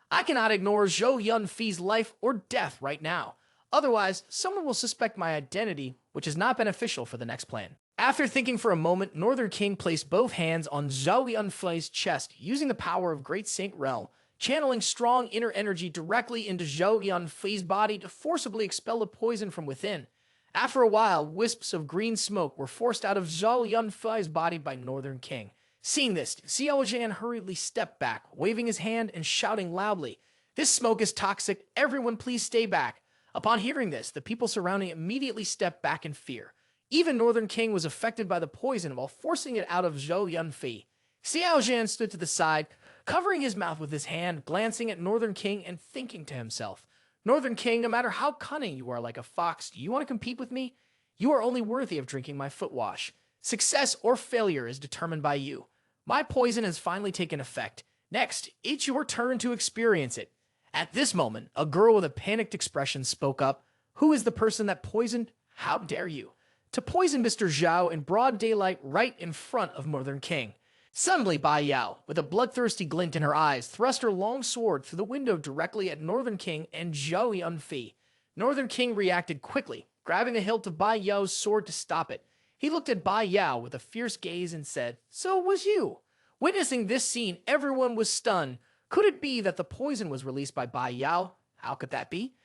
[SPEAKER 1] I cannot ignore Zhou Yunfei's life or death right now. Otherwise, someone will suspect my identity, which is not beneficial for the next plan. After thinking for a moment, Northern King placed both hands on Zhou Yunfei's chest, using the power of Great Saint Realm, channeling strong inner energy directly into Zhou Yunfei's body to forcibly expel the poison from within. After a while, wisps of green smoke were forced out of Zhou Yunfei's body by Northern King. Seeing this, Xiao Zhan hurriedly stepped back, waving his hand and shouting loudly, This smoke is toxic. Everyone please stay back. Upon hearing this, the people surrounding immediately stepped back in fear. Even Northern King was affected by the poison while forcing it out of Zhou Yunfei. Xiao Zhan stood to the side, covering his mouth with his hand, glancing at Northern King and thinking to himself, Northern King, no matter how cunning you are like a fox, do you want to compete with me? You are only worthy of drinking my foot wash. Success or failure is determined by you. My poison has finally taken effect. Next, it's your turn to experience it. At this moment, a girl with a panicked expression spoke up. Who is the person that poisoned? How dare you? To poison Mr. Zhao in broad daylight right in front of Northern King. Suddenly, Bai Yao, with a bloodthirsty glint in her eyes, thrust her long sword through the window directly at Northern King and Zhou Yunfei. Northern King reacted quickly, grabbing the hilt of Bai Yao's sword to stop it. He looked at Bai Yao with a fierce gaze and said, So was you. Witnessing this scene, everyone was stunned. Could it be that the poison was released by Bai Yao? How could that be?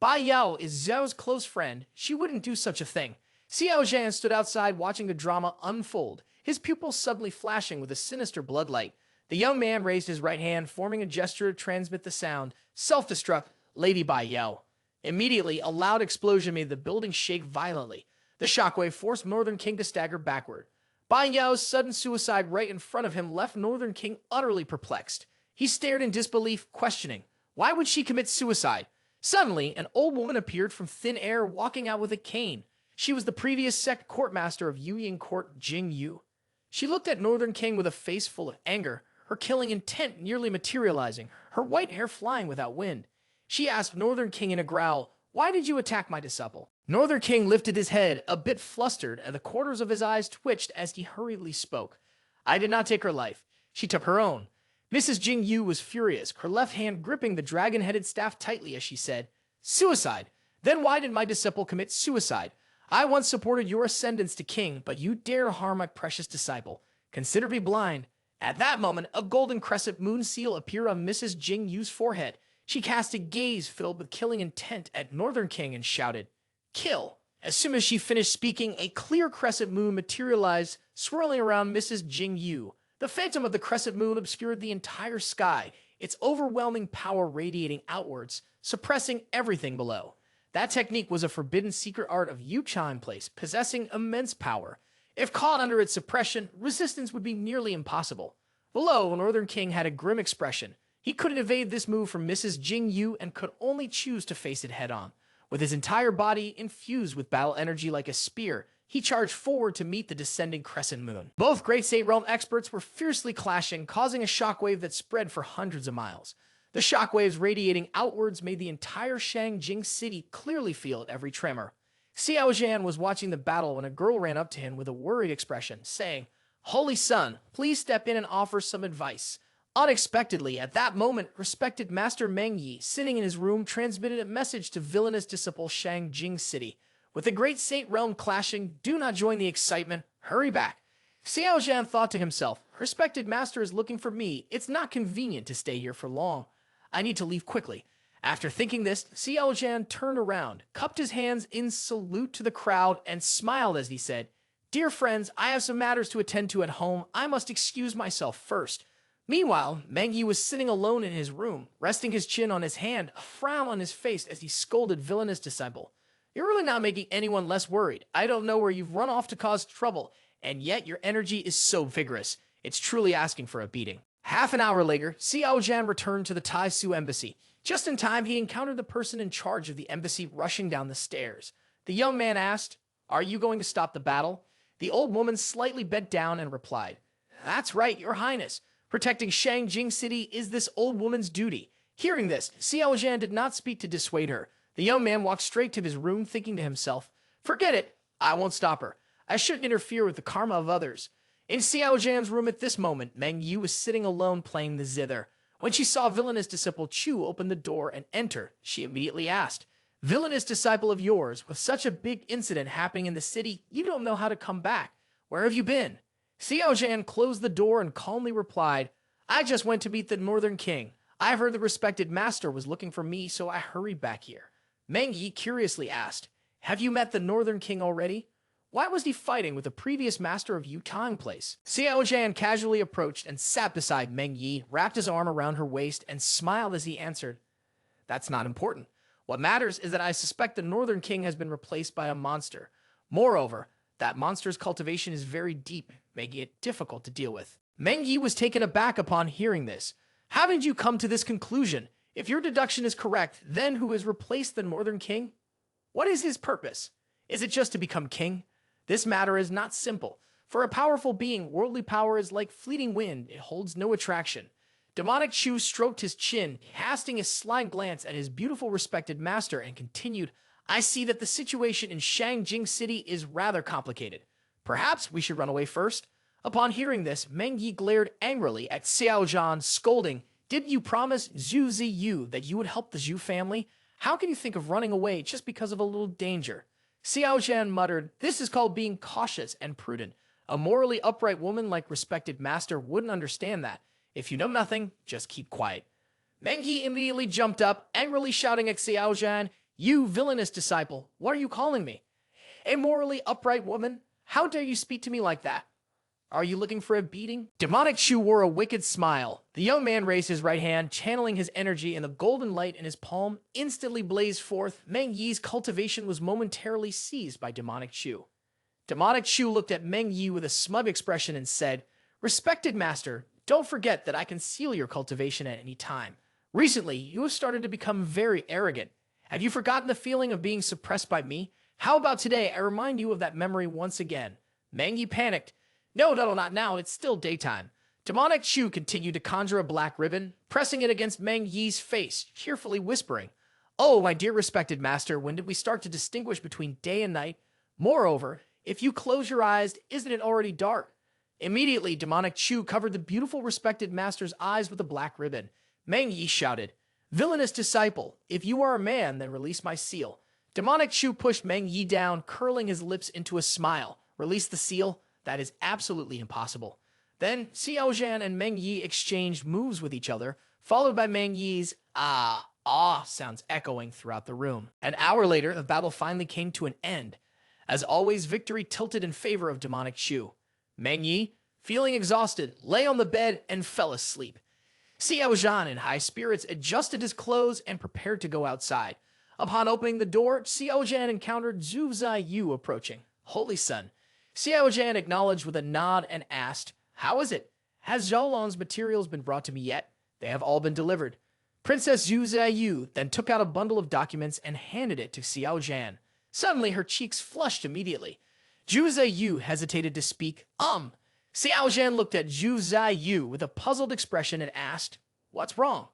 [SPEAKER 1] Bai Yao is Zhao's close friend. She wouldn't do such a thing. Xiao Zhan stood outside watching the drama unfold, his pupils suddenly flashing with a sinister bloodlight. The young man raised his right hand, forming a gesture to transmit the sound. Self-destruct, Lady Bai Yao. Immediately, a loud explosion made the building shake violently. The shockwave forced Northern King to stagger backward. Bai Yao's sudden suicide right in front of him left Northern King utterly perplexed. He stared in disbelief, questioning, why would she commit suicide? Suddenly, an old woman appeared from thin air, walking out with a cane. She was the previous sect courtmaster of Yuying Court, Jing Yu. She looked at Northern King with a face full of anger, her killing intent nearly materializing, her white hair flying without wind. She asked Northern King in a growl, why did you attack my disciple? Northern King lifted his head, a bit flustered, and the corners of his eyes twitched as he hurriedly spoke. I did not take her life. She took her own. Mrs. Jing Yu was furious, her left hand gripping the dragon-headed staff tightly as she said, Suicide? Then why did my disciple commit suicide? I once supported your ascendance to king, but you dare harm my precious disciple. Consider me blind. At that moment, a golden crescent moon seal appeared on Mrs. Jing Yu's forehead. She cast a gaze filled with killing intent at Northern King and shouted, Kill! As soon as she finished speaking, a clear crescent moon materialized, swirling around Mrs. Jing Yu. The phantom of the crescent moon obscured the entire sky. its overwhelming power radiating outwards, suppressing everything below. That technique was a forbidden secret art of Yu Chan Place, possessing immense power. If caught under its suppression, resistance would be nearly impossible. Below, Northern King had a grim expression. He couldn't evade this move from Mrs. Jing Yu and could only choose to face it head-on. With his entire body infused with battle energy like a spear, he charged forward to meet the descending crescent moon. Both Great Saint Realm experts were fiercely clashing, causing a shockwave that spread for hundreds of miles. The shockwaves radiating outwards made the entire Shangjing city clearly feel every tremor. Xiao Zhan was watching the battle when a girl ran up to him with a worried expression, saying, "Holy Son, please step in and offer some advice." Unexpectedly, at that moment, respected Master Meng Yi, sitting in his room, transmitted a message to villainous disciple Shangjing City. With the Great Saint Realm clashing, do not join the excitement, hurry back. Xiao Zhan thought to himself, respected Master is looking for me, it's not convenient to stay here for long. I need to leave quickly. After thinking this, Xiao Zhan turned around, cupped his hands in salute to the crowd, and smiled as he said, "Dear friends, I have some matters to attend to at home. I must excuse myself first." Meanwhile, Meng Yi was sitting alone in his room, resting his chin on his hand, a frown on his face as he scolded villainous disciple. "You're really not making anyone less worried. I don't know where you've run off to cause trouble, and yet your energy is so vigorous. It's truly asking for a beating." Half an hour later, Xiao Zhan returned to the Tai Su embassy. Just in time, he encountered the person in charge of the embassy rushing down the stairs. The young man asked, "Are you going to stop the battle?" The old woman slightly bent down and replied, "That's right, Your Highness. Protecting Shangjing City is this old woman's duty." Hearing this, Xiao Zhan did not speak to dissuade her. The young man walked straight to his room, thinking to himself, "Forget it, I won't stop her. I shouldn't interfere with the karma of others." In Xiao Zhan's room at this moment, Meng Yi was sitting alone playing the zither. When she saw villainous disciple Chu open the door and enter, she immediately asked, "Villainous disciple of yours, with such a big incident happening in the city, you don't know how to come back. Where have you been?" Xiao Zhan closed the door and calmly replied, "I just went to meet the Northern King. I've heard the respected master was looking for me, so I hurried back here." Meng Yi curiously asked, "Have you met the Northern King already? Why was he fighting with the previous master of Yu Tang Place?" Xiao Zhan casually approached and sat beside Meng Yi, wrapped his arm around her waist, and smiled as he answered, "That's not important. What matters is that I suspect the Northern King has been replaced by a monster. Moreover, that monster's cultivation is very deep, making it difficult to deal with." Meng Yi was taken aback upon hearing this. "How did you come to this conclusion? If your deduction is correct, then who has replaced the Northern King? What is his purpose? Is it just to become king? This matter is not simple. For a powerful being, worldly power is like fleeting wind. It holds no attraction." Demonic Chu stroked his chin, casting a sly glance at his beautiful respected master, and continued, "I see that the situation in Shangjing City is rather complicated. Perhaps we should run away first." Upon hearing this, Meng Yi glared angrily at Xiao Zhan, scolding, "Didn't you promise Zhu Ziyu that you would help the Zhu family? How can you think of running away just because of a little danger?" Xiao Zhan muttered, "This is called being cautious and prudent. A morally upright woman like respected master wouldn't understand that. If you know nothing, just keep quiet." Meng Yi immediately jumped up, angrily shouting at Xiao Zhan, "You villainous disciple, what are you calling me? A morally upright woman? How dare you speak to me like that? Are you looking for a beating?" Demonic Chu wore a wicked smile. The young man raised his right hand, channeling his energy, and the golden light in his palm instantly blazed forth. Meng Yi's cultivation was momentarily seized by Demonic Chu. Demonic Chu looked at Meng Yi with a smug expression and said, "Respected master, don't forget that I can seal your cultivation at any time. Recently, you have started to become very arrogant. Have you forgotten the feeling of being suppressed by me? How about today I remind you of that memory once again?" Meng Yi panicked. No, not now. It's still daytime." Demonic Chu continued to conjure a black ribbon, pressing it against Meng Yi's face, cheerfully whispering, "Oh, my dear respected master, when did we start to distinguish between day and night? Moreover, if you close your eyes, isn't it already dark?" Immediately, Demonic Chu covered the beautiful respected master's eyes with a black ribbon. Meng Yi shouted, "Villainous disciple, if you are a man, then release my seal." Demonic Chu pushed Meng Yi down, curling his lips into a smile. "Release the seal? That is absolutely impossible." Then Xiao Zhan and Meng Yi exchanged moves with each other, followed by Meng Yi's ah sounds echoing throughout the room. An hour later, the battle finally came to an end. As always, victory tilted in favor of Demonic Chu. Meng Yi, feeling exhausted, lay on the bed and fell asleep. Xiao Zhan, in high spirits, adjusted his clothes and prepared to go outside. Upon opening the door, Xiao Zhan encountered Zhu Ziyu approaching. Holy Son. Xiao Zhan acknowledged with a nod and asked, "How is it? Has Zhaolong's materials been brought to me yet?" "They have all been delivered." Princess Zhu Ziyu then took out a bundle of documents and handed it to Xiao Zhan. Suddenly, her cheeks flushed immediately. Zhu Ziyu hesitated to speak. Xiao Zhan looked at Zhu Ziyu with a puzzled expression and asked, "What's wrong?"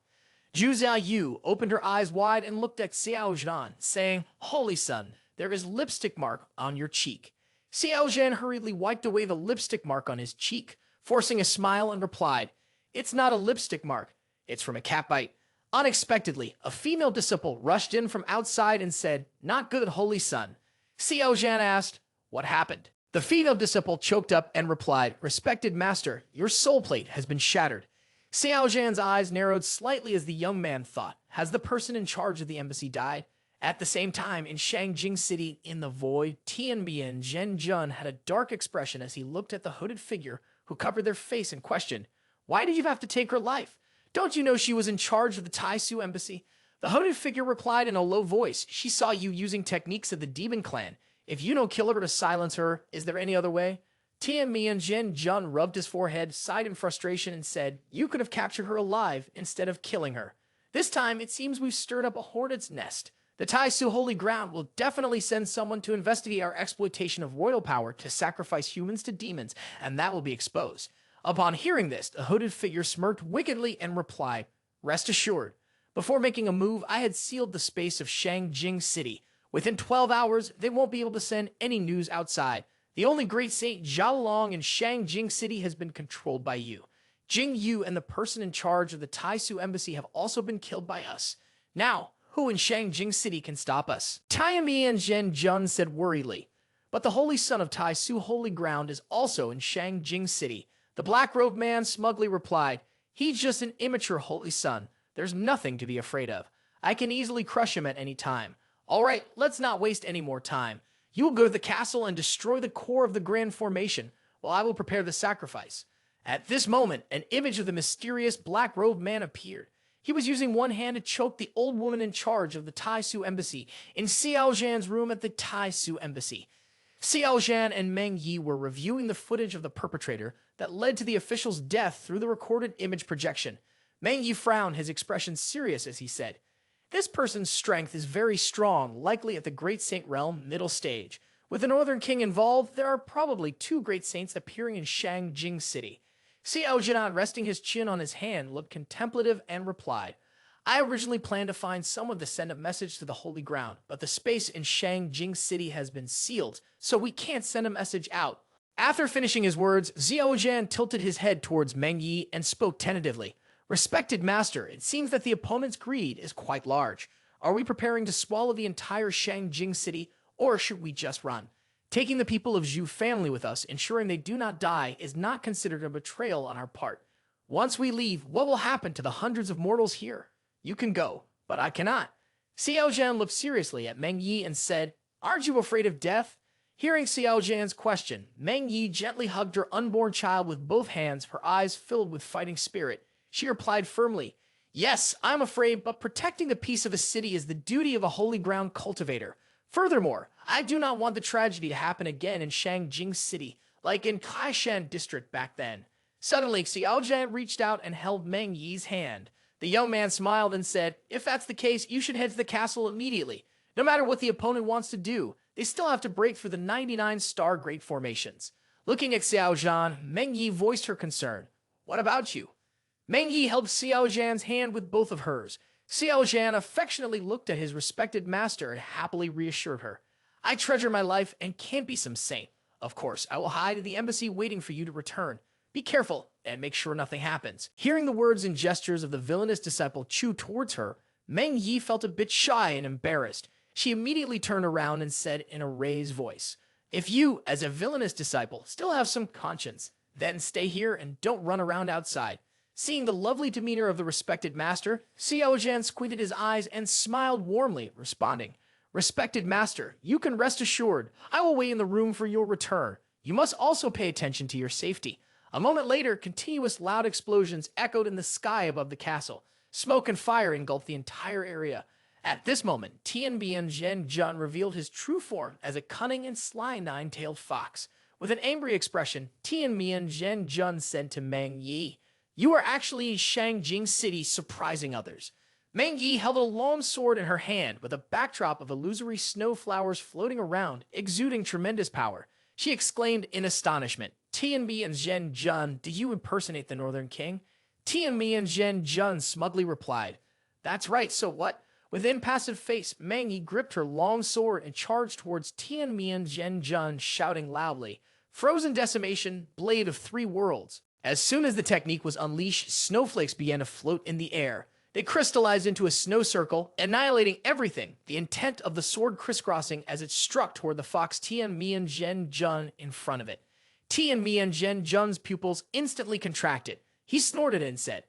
[SPEAKER 1] Zhu Ziyu opened her eyes wide and looked at Xiao Zhan, saying, "Holy Son, there is lipstick mark on your cheek." Xiao Zhan hurriedly wiped away the lipstick mark on his cheek, forcing a smile, and replied, "It's not a lipstick mark. It's from a cat bite." Unexpectedly, a female disciple rushed in from outside and said, "Not good, Holy Son." Xiao Zhan asked, "What happened?" The female disciple choked up and replied, "Respected master, your soul plate has been shattered." Xiao Zhan's eyes narrowed slightly as the young man thought, has the person in charge of the embassy died? At the same time, in Shangjing City, in the void, Tian Qiong had a dark expression as he looked at the hooded figure who covered their face and questioned, "Why did you have to take her life? Don't you know she was in charge of the Tai Su embassy?" The hooded figure replied in a low voice, "She saw you using techniques of the demon clan. If you don't kill her to silence her, is there any other way?" Tian Qiong rubbed his forehead, sighed in frustration, and said, "You could have captured her alive instead of killing her. This time, it seems we've stirred up a hornet's nest. The Tai Su Holy Ground will definitely send someone to investigate our exploitation of royal power to sacrifice humans to demons, and that will be exposed." Upon hearing this, the hooded figure smirked wickedly and replied, "Rest assured, before making a move, I had sealed the space of Shangjing City. Within 12 hours, they won't be able to send any news outside. The only great saint, Zhaolong, in Shangjing City has been controlled by you. Jing Yu and the person in charge of the Tai Su embassy have also been killed by us. Now, who in Shangjing City can stop us?" Tian Qiong said worriedly, "But the Holy Son of Tai Su Holy Ground is also in Shangjing City." The black-robed man smugly replied, "He's just an immature Holy Son. There's nothing to be afraid of. I can easily crush him at any time. All right, let's not waste any more time. You will go to the castle and destroy the core of the Grand Formation, while I will prepare the sacrifice." At this moment, an image of the mysterious black-robed man appeared. He was using one hand to choke the old woman in charge of the Tai Su embassy in Xiao Zhan's room at the Tai Su embassy. Xiao Zhan and Meng Yi were reviewing the footage of the perpetrator that led to the official's death through the recorded image projection. Meng Yi frowned, his expression serious as he said, "This person's strength is very strong, likely at the Great Saint realm middle stage. With the Northern King involved, there are probably 2 great saints appearing in Shangjing City." Xiao Zhan, resting his chin on his hand, looked contemplative and replied, "I originally planned to find someone to send a message to the Holy Ground, but the space in Shangjing City has been sealed, so we can't send a message out." After finishing his words, Xiao Zhan tilted his head towards Meng Yi and spoke tentatively. "Respected master, it seems that the opponent's greed is quite large. Are we preparing to swallow the entire Shangjing City, or should we just run? Taking the people of Zhu family with us, ensuring they do not die, is not considered a betrayal on our part. Once we leave, what will happen to the hundreds of mortals here? You can go, but I cannot." Xiao Zhan looked seriously at Meng Yi and said, "Aren't you afraid of death?" Hearing Xiao Zhan's question, Meng Yi gently hugged her unborn child with both hands, her eyes filled with fighting spirit. She replied firmly, "Yes, I'm afraid, but protecting the peace of a city is the duty of a holy ground cultivator. Furthermore, I do not want the tragedy to happen again in Shangjing City, like in Kaishan district back then." Suddenly, Xiao Zhan reached out and held Meng Yi's hand. The young man smiled and said, "If that's the case, you should head to the castle immediately. No matter what the opponent wants to do, they still have to break through the 99-star Great Formations." Looking at Xiao Zhan, Meng Yi voiced her concern. "What about you?" Meng Yi held Xiao Zhan's hand with both of hers. Xiao Zhan affectionately looked at his respected master and happily reassured her, "I treasure my life and can't be some saint. Of course, I will hide in the embassy waiting for you to return. Be careful and make sure nothing happens." Hearing the words and gestures of the villainous disciple Chu towards her, Meng Yi felt a bit shy and embarrassed. She immediately turned around and said in a raised voice, "If you, as a villainous disciple, still have some conscience, then stay here and don't run around outside." Seeing the lovely demeanor of the respected master, Xiao Zhan squinted his eyes and smiled warmly, responding, "Respected master, you can rest assured I will wait in the room for your return. You must also pay attention to your safety. A moment later, continuous loud explosions echoed in the sky above the castle. Smoke and fire engulfed the entire area. At this moment, Tian Zhen revealed his true form as a cunning and sly nine-tailed fox. With an angry expression, Tian Zhen said to Meng Yi, "You are actually in Shangjing City, surprising others." Meng Yi held a long sword in her hand with a backdrop of illusory snow flowers floating around, exuding tremendous power. She exclaimed in astonishment, "Tian Zhen, do you impersonate the Northern King?" Tian Zhen smugly replied, "That's right, so what?" With impassive face, Meng Yi gripped her long sword and charged towards Tian Zhen, shouting loudly, "Frozen Decimation, Blade of Three Worlds." As soon as the technique was unleashed, snowflakes began to float in the air. They crystallized into a snow circle, annihilating everything, the intent of the sword crisscrossing as it struck toward the fox Tian Zhen in front of it. Tian Zhen's pupils instantly contracted. He snorted and said,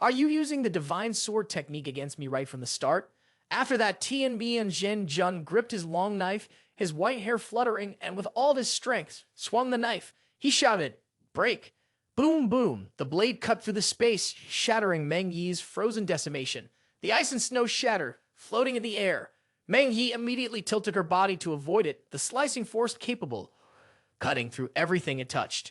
[SPEAKER 1] "Are you using the divine sword technique against me right from the start?" After that, Tian Zhen gripped his long knife, his white hair fluttering, and with all his strength, swung the knife. He shouted, "Break!" Boom, boom. The blade cut through the space, shattering Meng Yi's frozen decimation. The ice and snow shattered, floating in the air. Meng Yi immediately tilted her body to avoid it, the slicing force capable, cutting through everything it touched.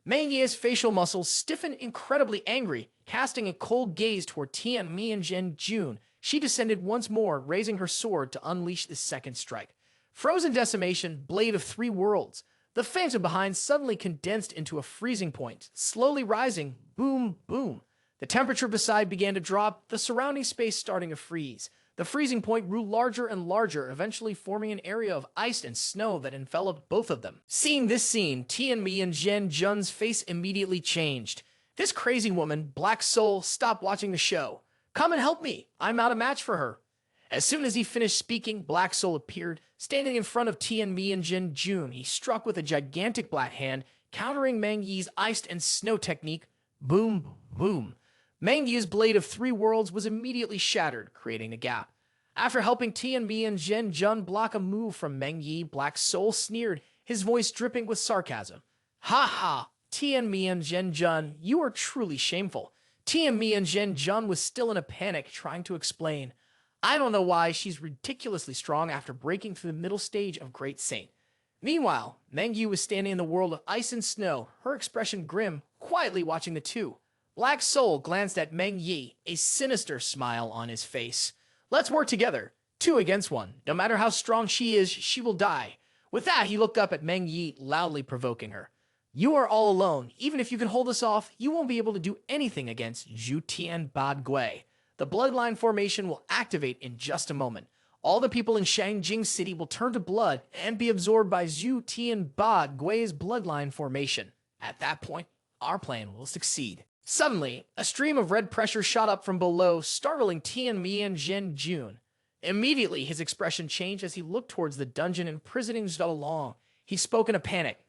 [SPEAKER 1] Meng Yi's facial muscles stiffened, incredibly angry, casting a cold gaze toward Tian Zhen. She descended once more, raising her sword to unleash the second strike. Frozen Decimation, Blade of Three Worlds. The phantom behind suddenly condensed into a freezing point, slowly rising. Boom, boom. The temperature beside began to drop, the surrounding space starting to freeze. The freezing point grew larger and larger, eventually forming an area of ice and snow that enveloped both of them. Seeing this scene, Tian Zhen's face immediately changed. "This crazy woman, Black Soul, stop watching the show. Come and help me. I'm not a match for her." As soon as he finished speaking, Black Soul appeared, standing in front of Tian Zhen. He struck with a gigantic black hand, countering Meng Yi's iced and snow technique. Boom, boom. Meng Yi's Blade of Three Worlds was immediately shattered, creating a gap. After helping Tian Zhen block a move from Meng Yi, Black Soul sneered, his voice dripping with sarcasm. "Ha ha, Tian Zhen, you are truly shameful." Tian Zhen was still in a panic, trying to explain, "I don't know why she's ridiculously strong after breaking through the middle stage of Great Saint." Meanwhile, Meng Yi was standing in the world of ice and snow, her expression grim, quietly watching the two. Black Soul glanced at Meng Yi, a sinister smile on his face. "Let's work together. 2 against 1. No matter how strong she is, she will die." With that, he looked up at Meng Yi, loudly provoking her. "You are all alone. Even if you can hold us off, you won't be able to do anything against Zhu Tian Bad Gui. The bloodline formation will activate in just a moment. All the people in Shangjing City will turn to blood and be absorbed by Zhu Tian Bad Gui's bloodline formation. At that point, our plan will succeed." Suddenly, a stream of red pressure shot up from below, startling Tian Zhen. Immediately, his expression changed as he looked towards the dungeon imprisoning Zhao Long. He spoke in a panic.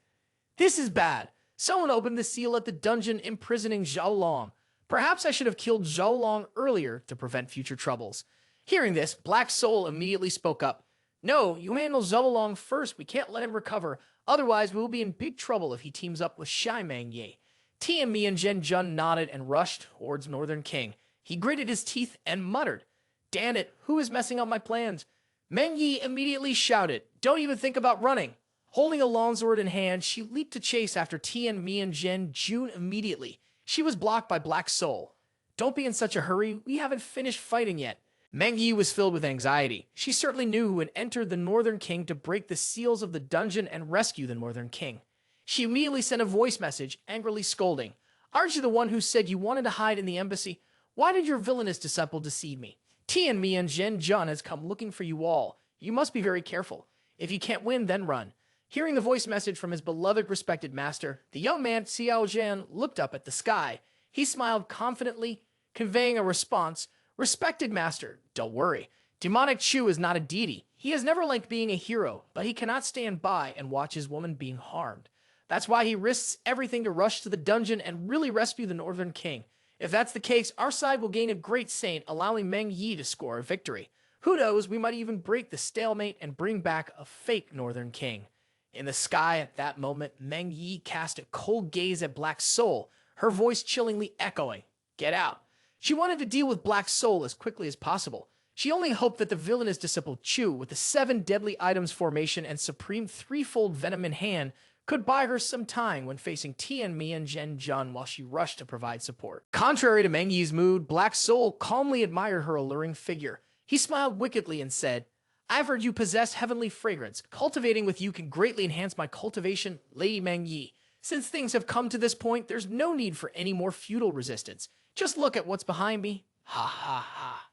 [SPEAKER 1] "This is bad. Someone opened the seal at the dungeon imprisoning Zhao Long. Perhaps I should have killed Zhao Long earlier to prevent future troubles." Hearing this, Black Soul immediately spoke up. "No, you handle Zhao Long first. We can't let him recover. Otherwise, we will be in big trouble if he teams up with Shai Meng Yi." Tian Zhen nodded and rushed towards Northern King. He gritted his teeth and muttered, "Damn it, who is messing up my plans?" Meng Yi immediately shouted, "Don't even think about running." Holding a longsword in hand, she leaped to chase after Tian Zhen immediately. She was blocked by Black Soul. "Don't be in such a hurry. We haven't finished fighting yet." Meng Yi was filled with anxiety. She certainly knew who had entered the Northern King to break the seals of the dungeon and rescue the Northern King. She immediately sent a voice message, angrily scolding, "Aren't you the one who said you wanted to hide in the embassy? Why did your villainous disciple deceive me? Tian Zhen has come looking for you all. You must be very careful. If you can't win, then run." Hearing the voice message from his beloved, respected master, the young man Xiao Zhan looked up at the sky. He smiled confidently, conveying a response. "Respected master, don't worry. Demonic Chu is not a deity. He has never liked being a hero, but he cannot stand by and watch his woman being harmed. That's why he risks everything to rush to the dungeon and really rescue the Northern King. If that's the case, our side will gain a great saint, allowing Meng Yi to score a victory. Who knows, we might even break the stalemate and bring back a fake Northern King." In the sky at that moment, Meng Yi cast a cold gaze at Black Soul, her voice chillingly echoing, "Get out." She wanted to deal with Black Soul as quickly as possible. She only hoped that the villainous disciple Chu, with the 7 deadly items formation and supreme threefold venom in hand, could buy her some time when facing Tian Qiong while she rushed to provide support. Contrary to Meng Yi's mood, Black Soul calmly admired her alluring figure. He smiled wickedly and said, "I've heard you possess heavenly fragrance. Cultivating with you can greatly enhance my cultivation, Lady Meng Yi. Since things have come to this point, there's no need for any more futile resistance. Just look at what's behind me." Ha ha ha.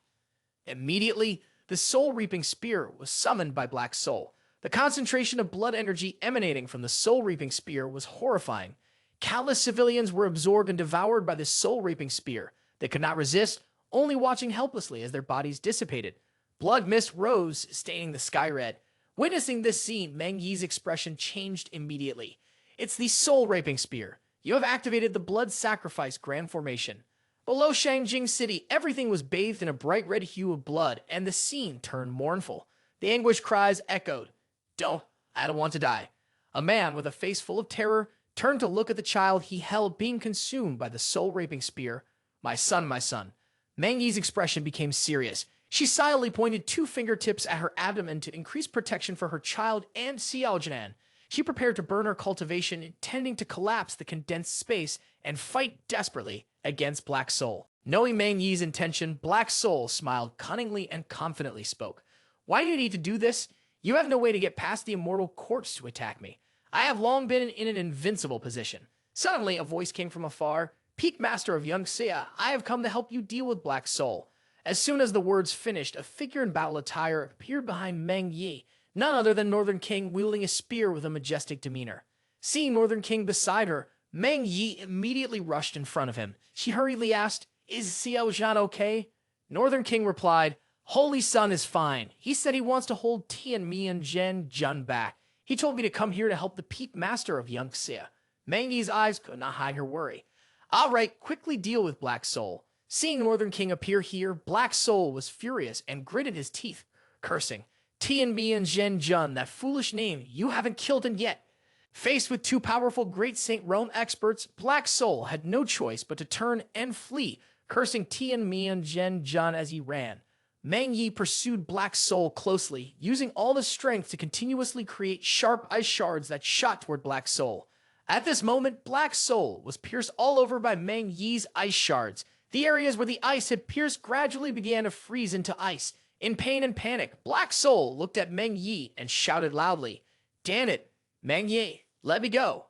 [SPEAKER 1] Immediately, the soul-reaping spear was summoned by Black Soul. The concentration of blood energy emanating from the soul-reaping spear was horrifying. Countless civilians were absorbed and devoured by the soul-reaping spear. They could not resist, only watching helplessly as their bodies dissipated. Blood mist rose, staining the sky red. Witnessing this scene, Meng Yi's expression changed immediately. "It's the soul-raping spear. You have activated the blood sacrifice grand formation." Below Shangjing City, everything was bathed in a bright red hue of blood, and the scene turned mournful. The anguished cries echoed, I don't want to die." A man with a face full of terror turned to look at the child he held being consumed by the soul-raping spear. My son, my son." Meng Yi's expression became serious. She silently pointed 2 fingertips at her abdomen to increase protection for her child and Xiao Zhan. She prepared to burn her cultivation, intending to collapse the condensed space and fight desperately against Black Soul. Knowing Meng Yi's intention, Black Soul smiled cunningly and confidently spoke. "Why do you need to do this? You have no way to get past the immortal courts to attack me. I have long been in an invincible position." Suddenly, a voice came from afar. "Peak Master of Yun He, I have come to help you deal with Black Soul." As soon as the words finished, a figure in battle attire appeared behind Meng Yi, none other than Northern King wielding a spear with a majestic demeanor. Seeing Northern King beside her, Meng Yi immediately rushed in front of him. She hurriedly asked, "Is Xiao Zhan okay?" Northern King replied, "Holy Son is fine. He said he wants to hold Tian Qiong back. He told me to come here to help the Peak Master of Yun He." Meng Yi's eyes could not hide her worry. "All right, quickly deal with Black Soul." Seeing Northern King appear here, Black Soul was furious and gritted his teeth, cursing, "Tian Qiong, that foolish name, you haven't killed him yet." Faced with 2 powerful Great Saint Realm experts, Black Soul had no choice but to turn and flee, cursing Tian Qiong as he ran. Meng Yi pursued Black Soul closely, using all the strength to continuously create sharp ice shards that shot toward Black Soul. At this moment, Black Soul was pierced all over by Meng Yi's ice shards. The areas where the ice had pierced gradually began to freeze into ice. In pain and panic, Black Soul looked at Meng Yi and shouted loudly, "Damn it, Meng Yi, let me go."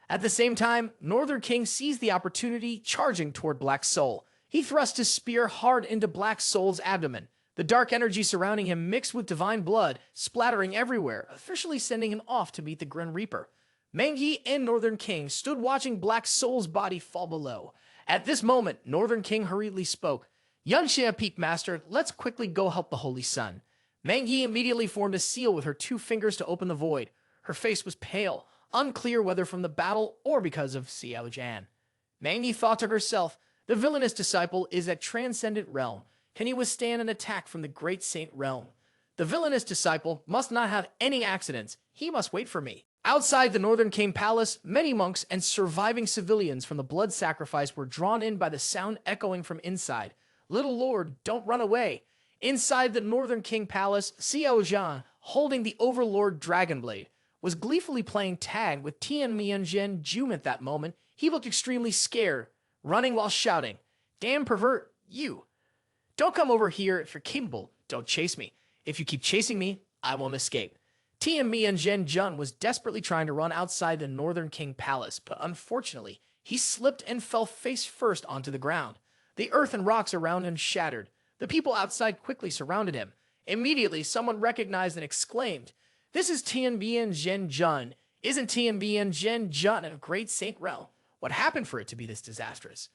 [SPEAKER 1] At the same time, Northern King seized the opportunity, charging toward Black Soul. He thrust his spear hard into Black Soul's abdomen. The dark energy surrounding him mixed with divine blood, splattering everywhere, officially sending him off to meet the Grim Reaper. Meng Yi and Northern King stood watching Black Soul's body fall below. At this moment, Northern King hurriedly spoke, "Yun He, Peak Master, let's quickly go help the Holy Sun." Meng Yi immediately formed a seal with her 2 fingers to open the void. Her face was pale, unclear whether from the battle or because of Xiao Zhan. Meng Yi thought to herself, the villainous disciple is at transcendent realm. Can he withstand an attack from the Great Saint Realm? The villainous disciple must not have any accidents. He must wait for me. Outside the Northern King Palace, many monks and surviving civilians from the blood sacrifice were drawn in by the sound echoing from inside. "Little Lord, don't run away." Inside the Northern King Palace, Xiao Zhan, holding the Overlord Dragonblade, was gleefully playing tag with Tian Qiong at that moment. He looked extremely scared, running while shouting, "Damn pervert, you! Don't come over here if you're capable. Don't chase me. If you keep chasing me, I won't escape." Tian Qiong was desperately trying to run outside the Northern King Palace, but unfortunately, he slipped and fell face first onto the ground. The earth and rocks around him shattered. The people outside quickly surrounded him. Immediately, someone recognized and exclaimed, "This is Tian Qiong. Isn't Tian Qiong a Great Saint Realm? What happened for it to be this disastrous?"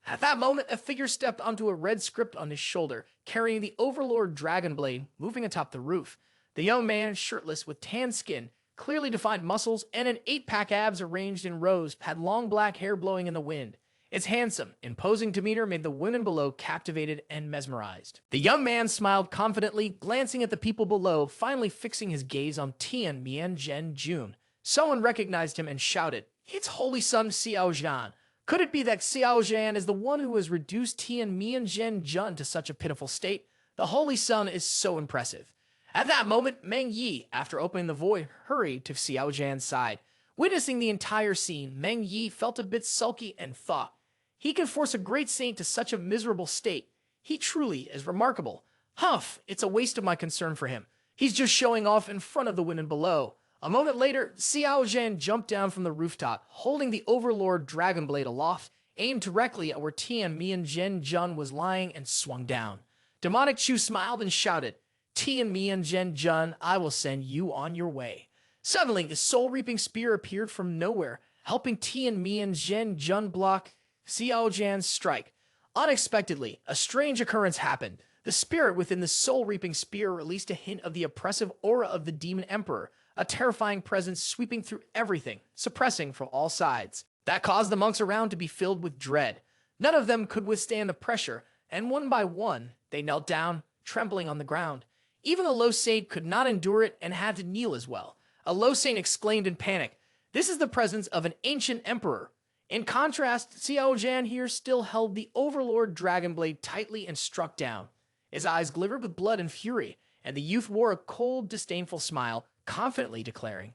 [SPEAKER 1] At that moment, a figure stepped onto a red script on his shoulder, carrying the Overlord Dragonblade, moving atop the roof. The young man, shirtless, with tan skin, clearly defined muscles, and an 8-pack abs arranged in rows, had long black hair blowing in the wind. Its handsome, imposing demeanor made the women below captivated and mesmerized. The young man smiled confidently, glancing at the people below, finally fixing his gaze on Tian Qiong. Someone recognized him and shouted, "It's Holy Son Xiao Zhan. Could it be that Xiao Zhan is the one who has reduced Tian Qiong to such a pitiful state? The Holy Son is so impressive." At that moment, Meng Yi, after opening the void, hurried to Xiao Zhan's side. Witnessing the entire scene, Meng Yi felt a bit sulky and thought, he can force a great saint to such a miserable state. He truly is remarkable. Humph, it's a waste of my concern for him. He's just showing off in front of the women below. A moment later, Xiao Zhan jumped down from the rooftop, holding the Overlord Dragon Blade aloft, aimed directly at where Tian Qiong was lying, and swung down. Demonic Chu smiled and shouted, "Tian Qiong, I will send you on your way." Suddenly, the soul-reaping spear appeared from nowhere, helping Tian Qiong block Xiao Zhan's strike. Unexpectedly, a strange occurrence happened. The spirit within the soul-reaping spear released a hint of the oppressive aura of the Demon Emperor, a terrifying presence sweeping through everything, suppressing from all sides. That caused the monks around to be filled with dread. None of them could withstand the pressure, and one by one, they knelt down, trembling on the ground. Even the low saint could not endure it and had to kneel as well. A low saint exclaimed in panic, "This is the presence of an ancient emperor." In contrast, Xiao Zhan here still held the Overlord Dragon Blade tightly and struck down. His eyes glittered with blood and fury, and the youth wore a cold, disdainful smile, confidently declaring,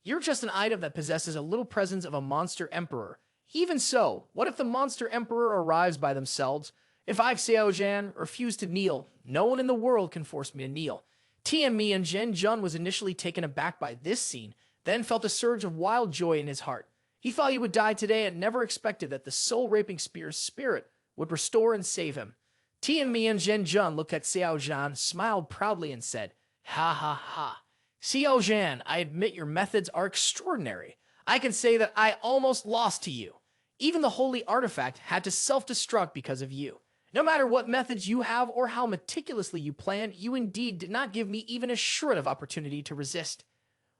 [SPEAKER 1] "You're just an item that possesses a little presence of a monster emperor. Even so, what if the monster emperor arrives by themselves? If I, Xiao Zhan, refuse to kneel, no one in the world can force me to kneel." Tian Qiong was initially taken aback by this scene, then felt a surge of wild joy in his heart. He thought he would die today and never expected that the soul-raping spear's spirit would restore and save him. Tian Qiong looked at Xiao Zhan, smiled proudly, and said, "Ha ha ha. Xiao Zhan, I admit your methods are extraordinary. I can say that I almost lost to you. Even the holy artifact had to self-destruct because of you. No matter what methods you have or how meticulously you plan, you indeed did not give me even a shred of opportunity to resist.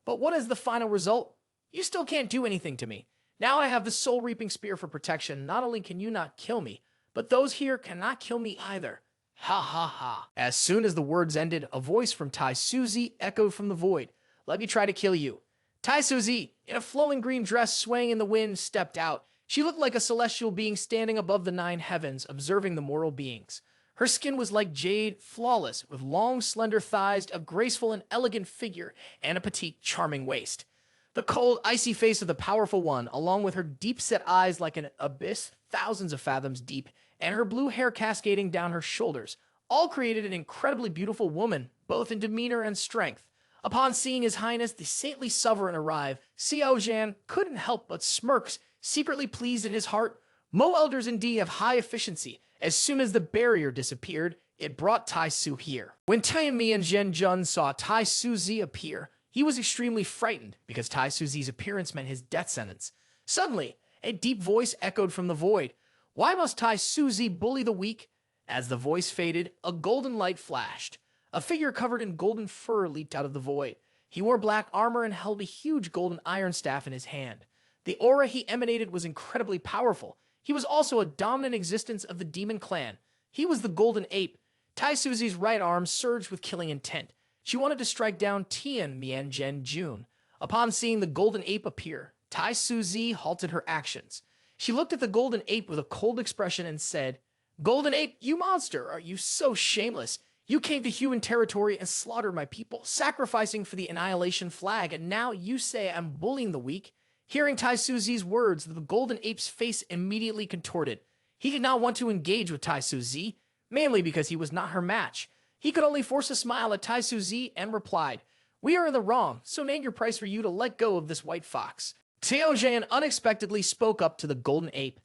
[SPEAKER 1] But what is the final result? You still can't do anything to me. Now I have the soul-reaping spear for protection. Not only can you not kill me, but those here cannot kill me either. Ha ha ha." As soon as the words ended, a voice from Tai Su echoed from the void. "Let me try to kill you." Tai Su, in a flowing green dress swaying in the wind, stepped out. She looked like a celestial being standing above the 9 heavens, observing the mortal beings. Her skin was like jade, flawless, with long, slender thighs, a graceful and elegant figure, and a petite, charming waist. The cold, icy face of the powerful one, along with her deep-set eyes like an abyss thousands of fathoms deep, and her blue hair cascading down her shoulders, all created an incredibly beautiful woman, both in demeanor and strength. Upon seeing His Highness, the saintly sovereign, arrive, Xiao Zhan couldn't help but smirks, secretly pleased in his heart. Mo elders indeed have high efficiency. As soon as the barrier disappeared, it brought Tai Su here. When Tian Qiong saw Tai Su appear, he was extremely frightened because Tai Su's appearance meant his death sentence. Suddenly, a deep voice echoed from the void. "Why must Tai Su bully the weak?" As the voice faded, a golden light flashed. A figure covered in golden fur leaped out of the void. He wore black armor and held a huge golden iron staff in his hand. The aura he emanated was incredibly powerful. He was also a dominant existence of the demon clan. He was the golden ape. Tai Su's right arm surged with killing intent. She wanted to strike down Tian Qiong. Upon seeing the golden ape appear, Tai Su halted her actions. She looked at the golden ape with a cold expression and said, "Golden ape, you monster, are you so shameless? You came to human territory and slaughtered my people, sacrificing for the annihilation flag, and now you say I'm bullying the weak?" Hearing Tai Su's words, the golden ape's face immediately contorted. He did not want to engage with Tai Su, mainly because he was not her match. He could only force a smile at Tai Su and replied, "We are in the wrong, so name your price for you to let go of this white fox." Xiao Zhan unexpectedly spoke up to the golden ape.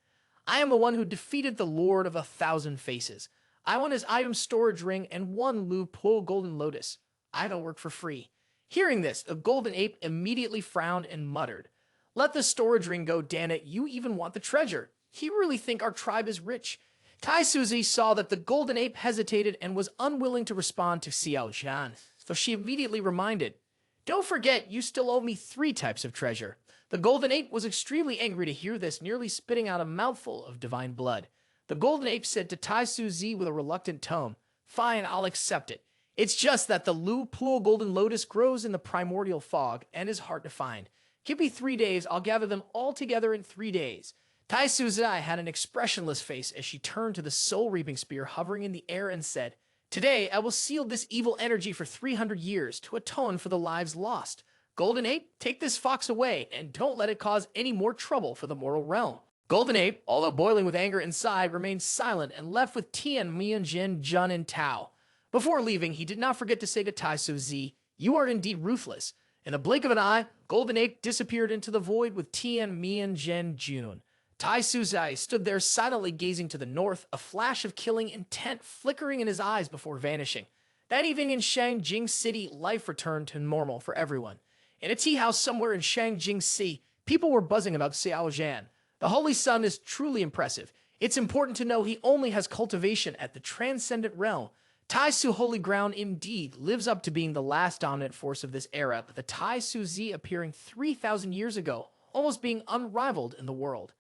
[SPEAKER 1] "I am the one who defeated the Lord of 1,000 Faces. I want his item storage ring and 1 Lu Po golden lotus. I don't work for free." Hearing this, the golden ape immediately frowned and muttered, "Let the storage ring go, damn it. You even want the treasure. You really think our tribe is rich?" Tai Su saw that the golden ape hesitated and was unwilling to respond to Xiao Zhan, so she immediately reminded, "Don't forget, you still owe me 3 types of treasure." The golden ape was extremely angry to hear this, nearly spitting out a mouthful of divine blood. The golden ape said to Tai Su with a reluctant tone, "Fine, I'll accept it. It's just that the Lu Po golden lotus grows in the primordial fog and is hard to find. Give me 3 days, I'll gather them all together in 3 days. Tai Su Zai had an expressionless face as she turned to the soul-reaping spear hovering in the air and said, Today, I will seal this evil energy for 300 years to atone for the lives lost. Golden Ape, take this fox away, and don't let it cause any more trouble for the mortal realm. Golden Ape, although boiling with anger inside, remained silent and left with Tian Qiong Zhan and Tao. Before leaving, he did not forget to say to Tai Su Zi, You are indeed ruthless. In the blink of an eye, Golden Ape disappeared into the void with Tian Qiong Zhan. Tai Su Zai stood there silently gazing to the north, a flash of killing intent flickering in his eyes before vanishing. That evening in Shangjing City, life returned to normal for everyone. In a tea house somewhere in Shangjing City, people were buzzing about Xiao Zhan. The Holy Sun is truly impressive. It's important to know he only has cultivation at the transcendent realm. Tai Su Holy Ground indeed lives up to being the last dominant force of this era, but the Tai Su Zi appearing 3,000 years ago, almost being unrivaled in the world.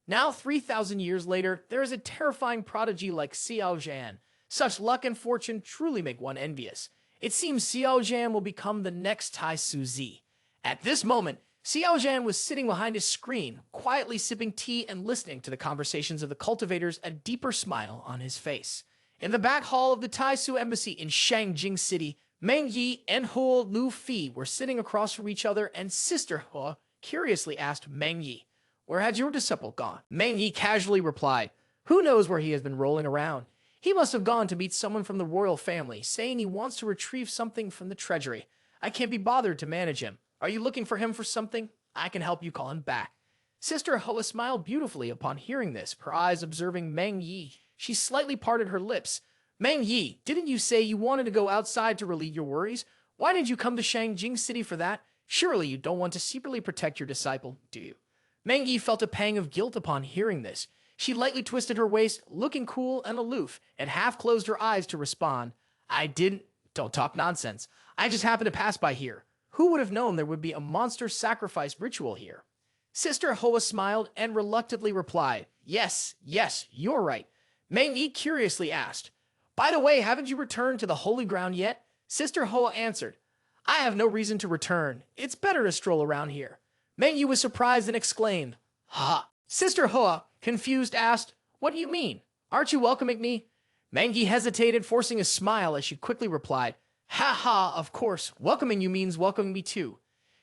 [SPEAKER 1] Now, 3,000 years later, there is a terrifying prodigy like Xiao Zhan. Such luck and fortune truly make one envious. It seems Xiao Zhan will become the next Tai Su Zi. At this moment, Xiao Zhan was sitting behind his screen, quietly sipping tea and listening to the conversations of the cultivators, a deeper smile on his face. In the back hall of the Tai Su Embassy in Shangjing City, Meng Yi and Huo Lu Fi were sitting across from each other, and Sister Hua curiously asked Meng Yi, Where had your disciple gone? Meng Yi casually replied, Who knows where he has been rolling around? He must have gone to meet someone from the royal family, saying he wants to retrieve something from the treasury. I can't be bothered to manage him. Are you looking for him for something? I can help you call him back. Sister Hoa smiled beautifully upon hearing this, her eyes observing Meng Yi. She slightly parted her lips. Meng Yi, didn't you say you wanted to go outside to relieve your worries? Why didn't you come to Shangjing City for that? Surely you don't want to secretly protect your disciple, do you? Meng Yi felt a pang of guilt upon hearing this. She lightly twisted her waist, looking cool and aloof, and half closed her eyes to respond. Don't talk nonsense. I just happened to pass by here. Who would have known there would be a monster sacrifice ritual here? Sister Hoa smiled and reluctantly replied, Yes, you're right. Meng Yi curiously asked, By the way, haven't you returned to the Holy Ground yet? Sister Hoa answered, I have no reason to return. It's better to stroll around here. Meng Yi was surprised and exclaimed, Ha! Sister Hoa, confused, asked, What do you mean? Aren't you welcoming me? Meng Yi hesitated, forcing a smile as she quickly replied, Ha ha, of course, welcoming you means welcoming me too.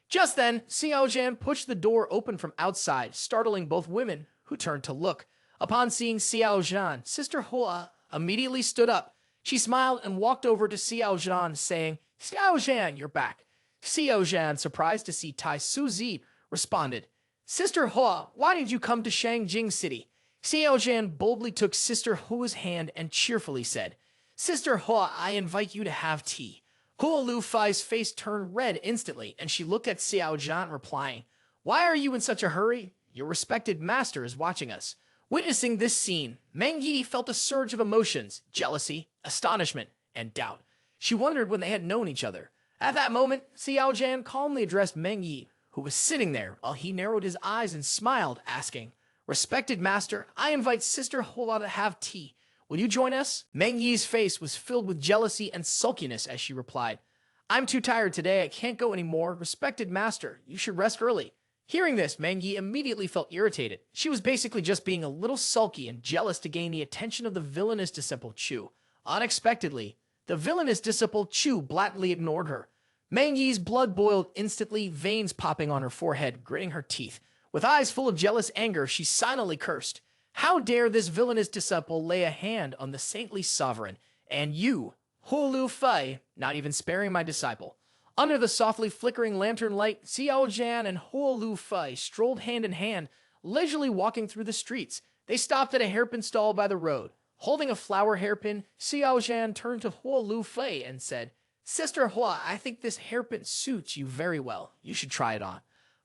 [SPEAKER 1] Just then, Xiao Zhan pushed the door open from outside, startling both women, who turned to look. Upon seeing Xiao Zhan, Sister Hoa immediately stood up. She smiled and walked over to Xiao Zhan, saying, Xiao Zhan, you're back. Xiao Zhan, surprised to see Tai Su Zi, responded, Sister Hoa, why did you come to Shangjing City? Xiao Zhan boldly took Sister Hua's hand and cheerfully said, Sister Hua, I invite you to have tea. Hua Lu Fai's face turned red instantly, and she looked at Xiao Zhan, replying, Why are you in such a hurry? Your respected master is watching us. Witnessing this scene, Meng Yi felt a surge of emotions, jealousy, astonishment, and doubt. She wondered when they had known each other. At that moment, Xiao Zhan calmly addressed Meng Yi, who was sitting there, while he narrowed his eyes and smiled, asking, Respected master, I invite Sister Hua to have tea. Will you join us? Meng Yi's face was filled with jealousy and sulkiness as she replied, I'm too tired today. I can't go anymore. Respected master, you should rest early. Hearing this, Meng Yi immediately felt irritated. She was basically just being a little sulky and jealous to gain the attention of the villainous disciple Chu. Unexpectedly, the villainous disciple Chu blatantly ignored her. Meng Yi's blood boiled instantly, veins popping on her forehead, gritting her teeth. With eyes full of jealous anger, she silently cursed. How dare this villainous disciple lay a hand on the saintly sovereign, and you, Huo Lu Fei, not even sparing my disciple. Under the softly flickering lantern light, Xiao Zhan and Huo Lu Fei strolled hand in hand, leisurely walking through the streets. They stopped at a hairpin stall by the road. Holding a flower hairpin, Xiao Zhan turned to Huo Lu Fei and said, Sister Hua, I think this hairpin suits you very well. You should try it on.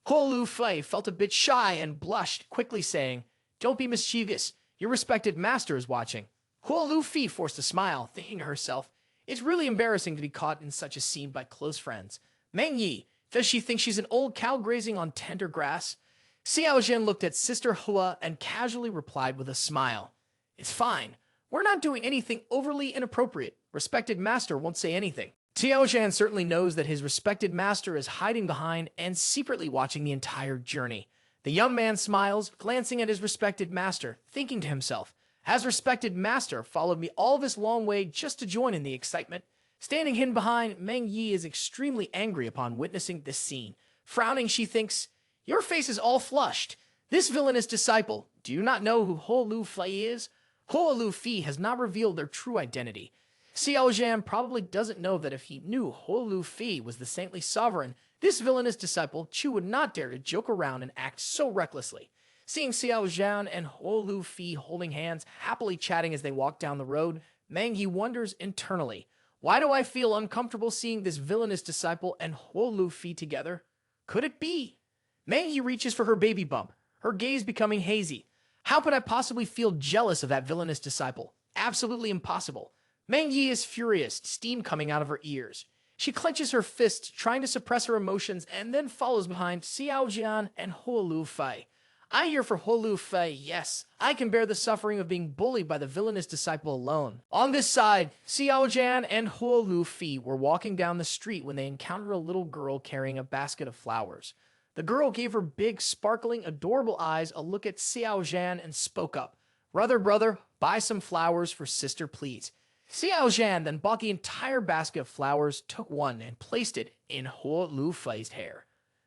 [SPEAKER 1] Huo Lu Fei felt a bit shy and blushed, quickly saying, Don't be mischievous. Your respected master is watching. Huo Lu Fei forced a smile, thinking to herself, It's really embarrassing to be caught in such a scene by close friends. Meng Yi, does she think she's an old cow grazing on tender grass? Xiao Zhan looked at Sister Hua and casually replied with a smile, It's fine. We're not doing anything overly inappropriate. Respected master won't say anything. Xiao Zhan certainly knows that his respected master is hiding behind and secretly watching the entire journey. The young man smiles, glancing at his respected master, thinking to himself, "Has respected master followed me all this long way just to join in the excitement?" Standing hidden behind, Meng Yi is extremely angry upon witnessing this scene. Frowning, she thinks, "Your face is all flushed. This villainous disciple, do you not know who Ho Lu Fei is? Ho Lu Fei has not revealed their true identity." Xiao Zhan probably doesn't know that if he knew Ho Lu Fei was the saintly sovereign, this villainous disciple, Chu, would not dare to joke around and act so recklessly. Seeing Xiao Zhan and Ho Lu Fei holding hands, happily chatting as they walk down the road, Meng Yi wonders internally, "Why do I feel uncomfortable seeing this villainous disciple and Ho Lu Fei together? Could it be?" Meng Yi reaches for her baby bump, her gaze becoming hazy. How could I possibly feel jealous of that villainous disciple? Absolutely impossible. Meng Yi is furious, steam coming out of her ears. She clenches her fists, trying to suppress her emotions, and then follows behind Xiao Zhan and Ho Lu Fei. I hear for Ho Lu Fei, yes, I can bear the suffering of being bullied by the villainous disciple alone. On this side, Xiao Zhan and Ho Lu Fei were walking down the street when they encountered a little girl carrying a basket of flowers. The girl gave her big, sparkling, adorable eyes a look at Xiao Zhan and spoke up, Brother, buy some flowers for sister, please." Xiao Zhan then bought the entire basket of flowers, took one, and placed it in Ho Lu Fei's hair.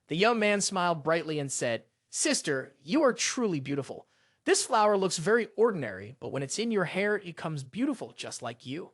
[SPEAKER 1] The young man smiled brightly and said, "Sister, you are truly beautiful. This flower looks very ordinary, but when it's in your hair, it becomes beautiful just like you.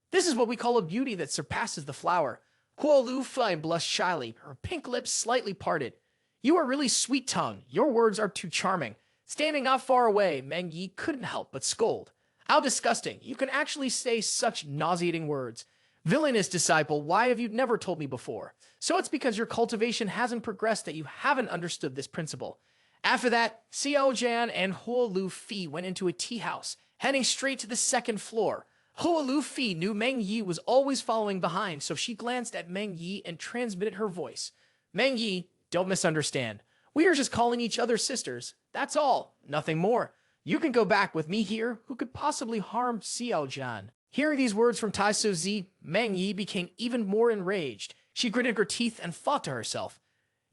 [SPEAKER 1] This is what we call a beauty that surpasses the flower." Ho Lu Fei blushed shyly, her pink lips slightly parted. "You are really sweet-tongued. Your words are too charming." Standing not far away, Meng Yi couldn't help but scold. "How disgusting. You can actually say such nauseating words. Villainous disciple, why have you never told me before? So it's because your cultivation hasn't progressed that you haven't understood this principle." After that, Xiao Zhan and Ho Lu Fei went into a tea house, heading straight to the second floor. Ho Lu Fei knew Meng Yi was always following behind, so she glanced at Meng Yi and transmitted her voice. "Meng Yi, don't misunderstand. We are just calling each other sisters. That's all. Nothing more. You can go back with me here. Who could possibly harm Xiao Zhan?" Hearing these words from Tai Su Zi, Meng Yi became even more enraged. She gritted her teeth and thought to herself,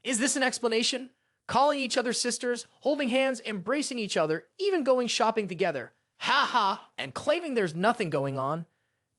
[SPEAKER 1] "Is this an explanation? Calling each other sisters, holding hands, embracing each other, even going shopping together. Ha ha, and claiming there's nothing going on.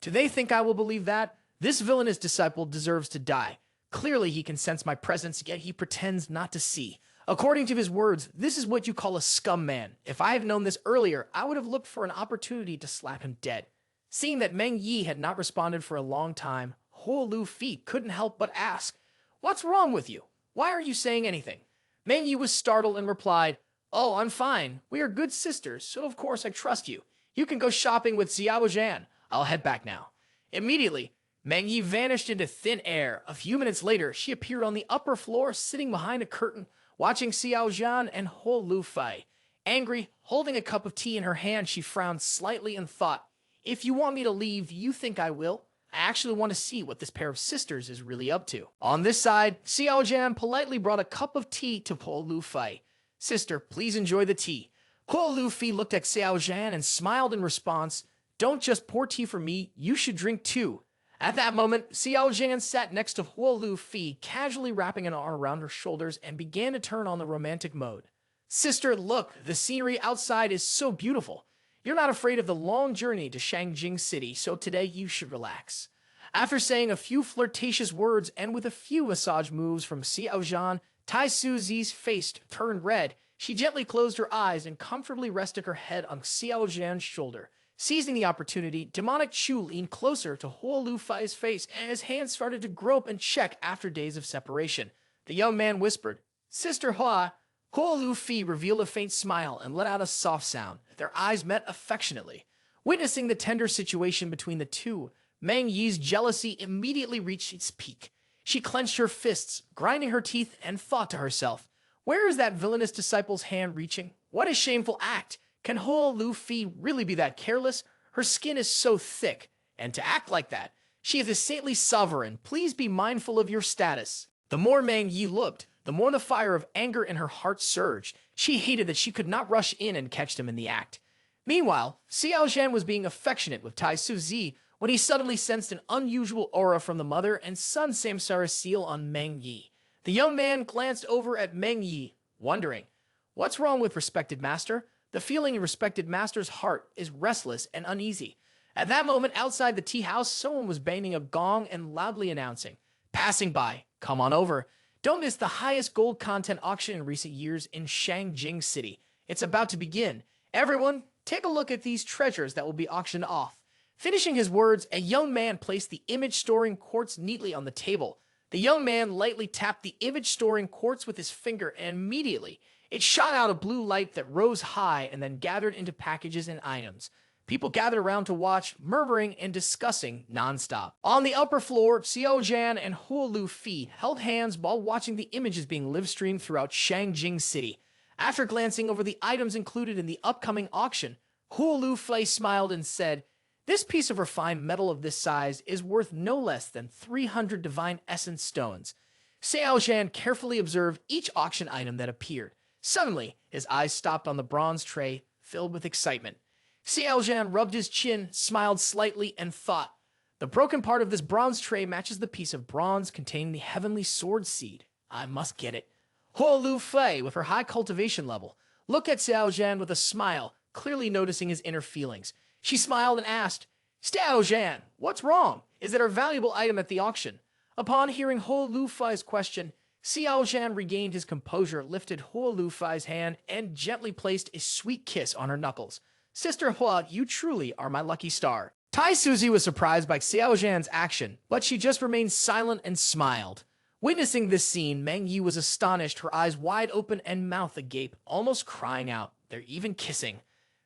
[SPEAKER 1] Do they think I will believe that? This villainous disciple deserves to die. Clearly he can sense my presence, yet he pretends not to see. According to his words, this is what you call a scum man. If I had known this earlier, I would have looked for an opportunity to slap him dead." Seeing that Meng Yi had not responded for a long time, Ho Lu Fei couldn't help but ask, "What's wrong with you? Why are you saying anything?" Meng Yi was startled and replied, "Oh, I'm fine. We are good sisters, so of course I trust you. You can go shopping with Xiao Zhan. I'll head back now." Immediately, Meng Yi vanished into thin air. A few minutes later, she appeared on the upper floor, sitting behind a curtain, watching Xiao Zhan and Ho Lu Fei. Angry, holding a cup of tea in her hand, she frowned slightly and thought, "If you want me to leave, do you think I will? I actually want to see what this pair of sisters is really up to." On this side, Xiao Zhan politely brought a cup of tea to Ho Lu Fei. "Sister, please enjoy the tea." Ho Lu Fei looked at Xiao Zhan and smiled in response. "Don't just pour tea for me, you should drink too." At that moment, Xiao Zhan sat next to Ho Lu Fei, casually wrapping an arm around her shoulders, and began to turn on the romantic mode. "Sister, look, the scenery outside is so beautiful. You're not afraid of the long journey to Shangjing City, so today you should relax." After saying a few flirtatious words and with a few massage moves from Xiao Zhan, Tai Su Zi's face turned red. She gently closed her eyes and comfortably rested her head on Xiao Zhan's shoulder. Seizing the opportunity, demonic Chu leaned closer to Ho Lu Fei's face, and his hands started to grope and check after days of separation. The young man whispered, "Sister Hua." Ho Lu Fei revealed a faint smile and let out a soft sound. Their eyes met affectionately. Witnessing the tender situation between the two, Meng Yi's jealousy immediately reached its peak. She clenched her fists, grinding her teeth, and thought to herself, "Where is that villainous disciple's hand reaching? What a shameful act! Can Ho Lu Fei really be that careless? Her skin is so thick, and to act like that. She is a saintly sovereign. Please be mindful of your status." The more Meng Yi looked, the more the fire of anger in her heart surged. She hated that she could not rush in and catch them in the act. Meanwhile, Xiao Zhan was being affectionate with Tai Su Zi, when he suddenly sensed an unusual aura from the mother and son samsara seal on Meng Yi. The young man glanced over at Meng Yi, wondering, "What's wrong with respected master?" The feeling in respected master's heart is restless and uneasy. At that moment, outside the tea house, someone was banging a gong and loudly announcing, "Passing by, come on over. Don't miss the highest gold content auction in recent years in Shangjing City. It's about to begin. Everyone, take a look at these treasures that will be auctioned off." Finishing his words, a young man placed the image-storing quartz neatly on the table. The young man lightly tapped the image-storing quartz with his finger, and immediately, it shot out a blue light that rose high and then gathered into packages and items. People gathered around to watch, murmuring and discussing nonstop. On the upper floor, Xiao Zhan and Huolu Fi held hands while watching the images being live-streamed throughout Shangjing City. After glancing over the items included in the upcoming auction, Huolu Fi smiled and said, "This piece of refined metal of this size is worth no less than 300 divine essence stones." Xiao Zhan carefully observed each auction item that appeared. Suddenly, his eyes stopped on the bronze tray, filled with excitement. Xiao Zhan rubbed his chin, smiled slightly, and thought, "The broken part of this bronze tray matches the piece of bronze containing the heavenly sword seed. I must get it." Huolu Fei, with her high cultivation level, looked at Xiao Zhan with a smile, clearly noticing his inner feelings. She smiled and asked, "Xiao Zhan, what's wrong? Is there a valuable item at the auction?" Upon hearing Huolu Fei's question, Xiao Zhan regained his composure, lifted Huolu Fei's hand, and gently placed a sweet kiss on her knuckles. "Sister Hua, you truly are my lucky star." Tai Suzy was surprised by Xiao Zhan's action, but she just remained silent and smiled. Witnessing this scene, Meng Yi was astonished, her eyes wide open and mouth agape, almost crying out. They're even kissing.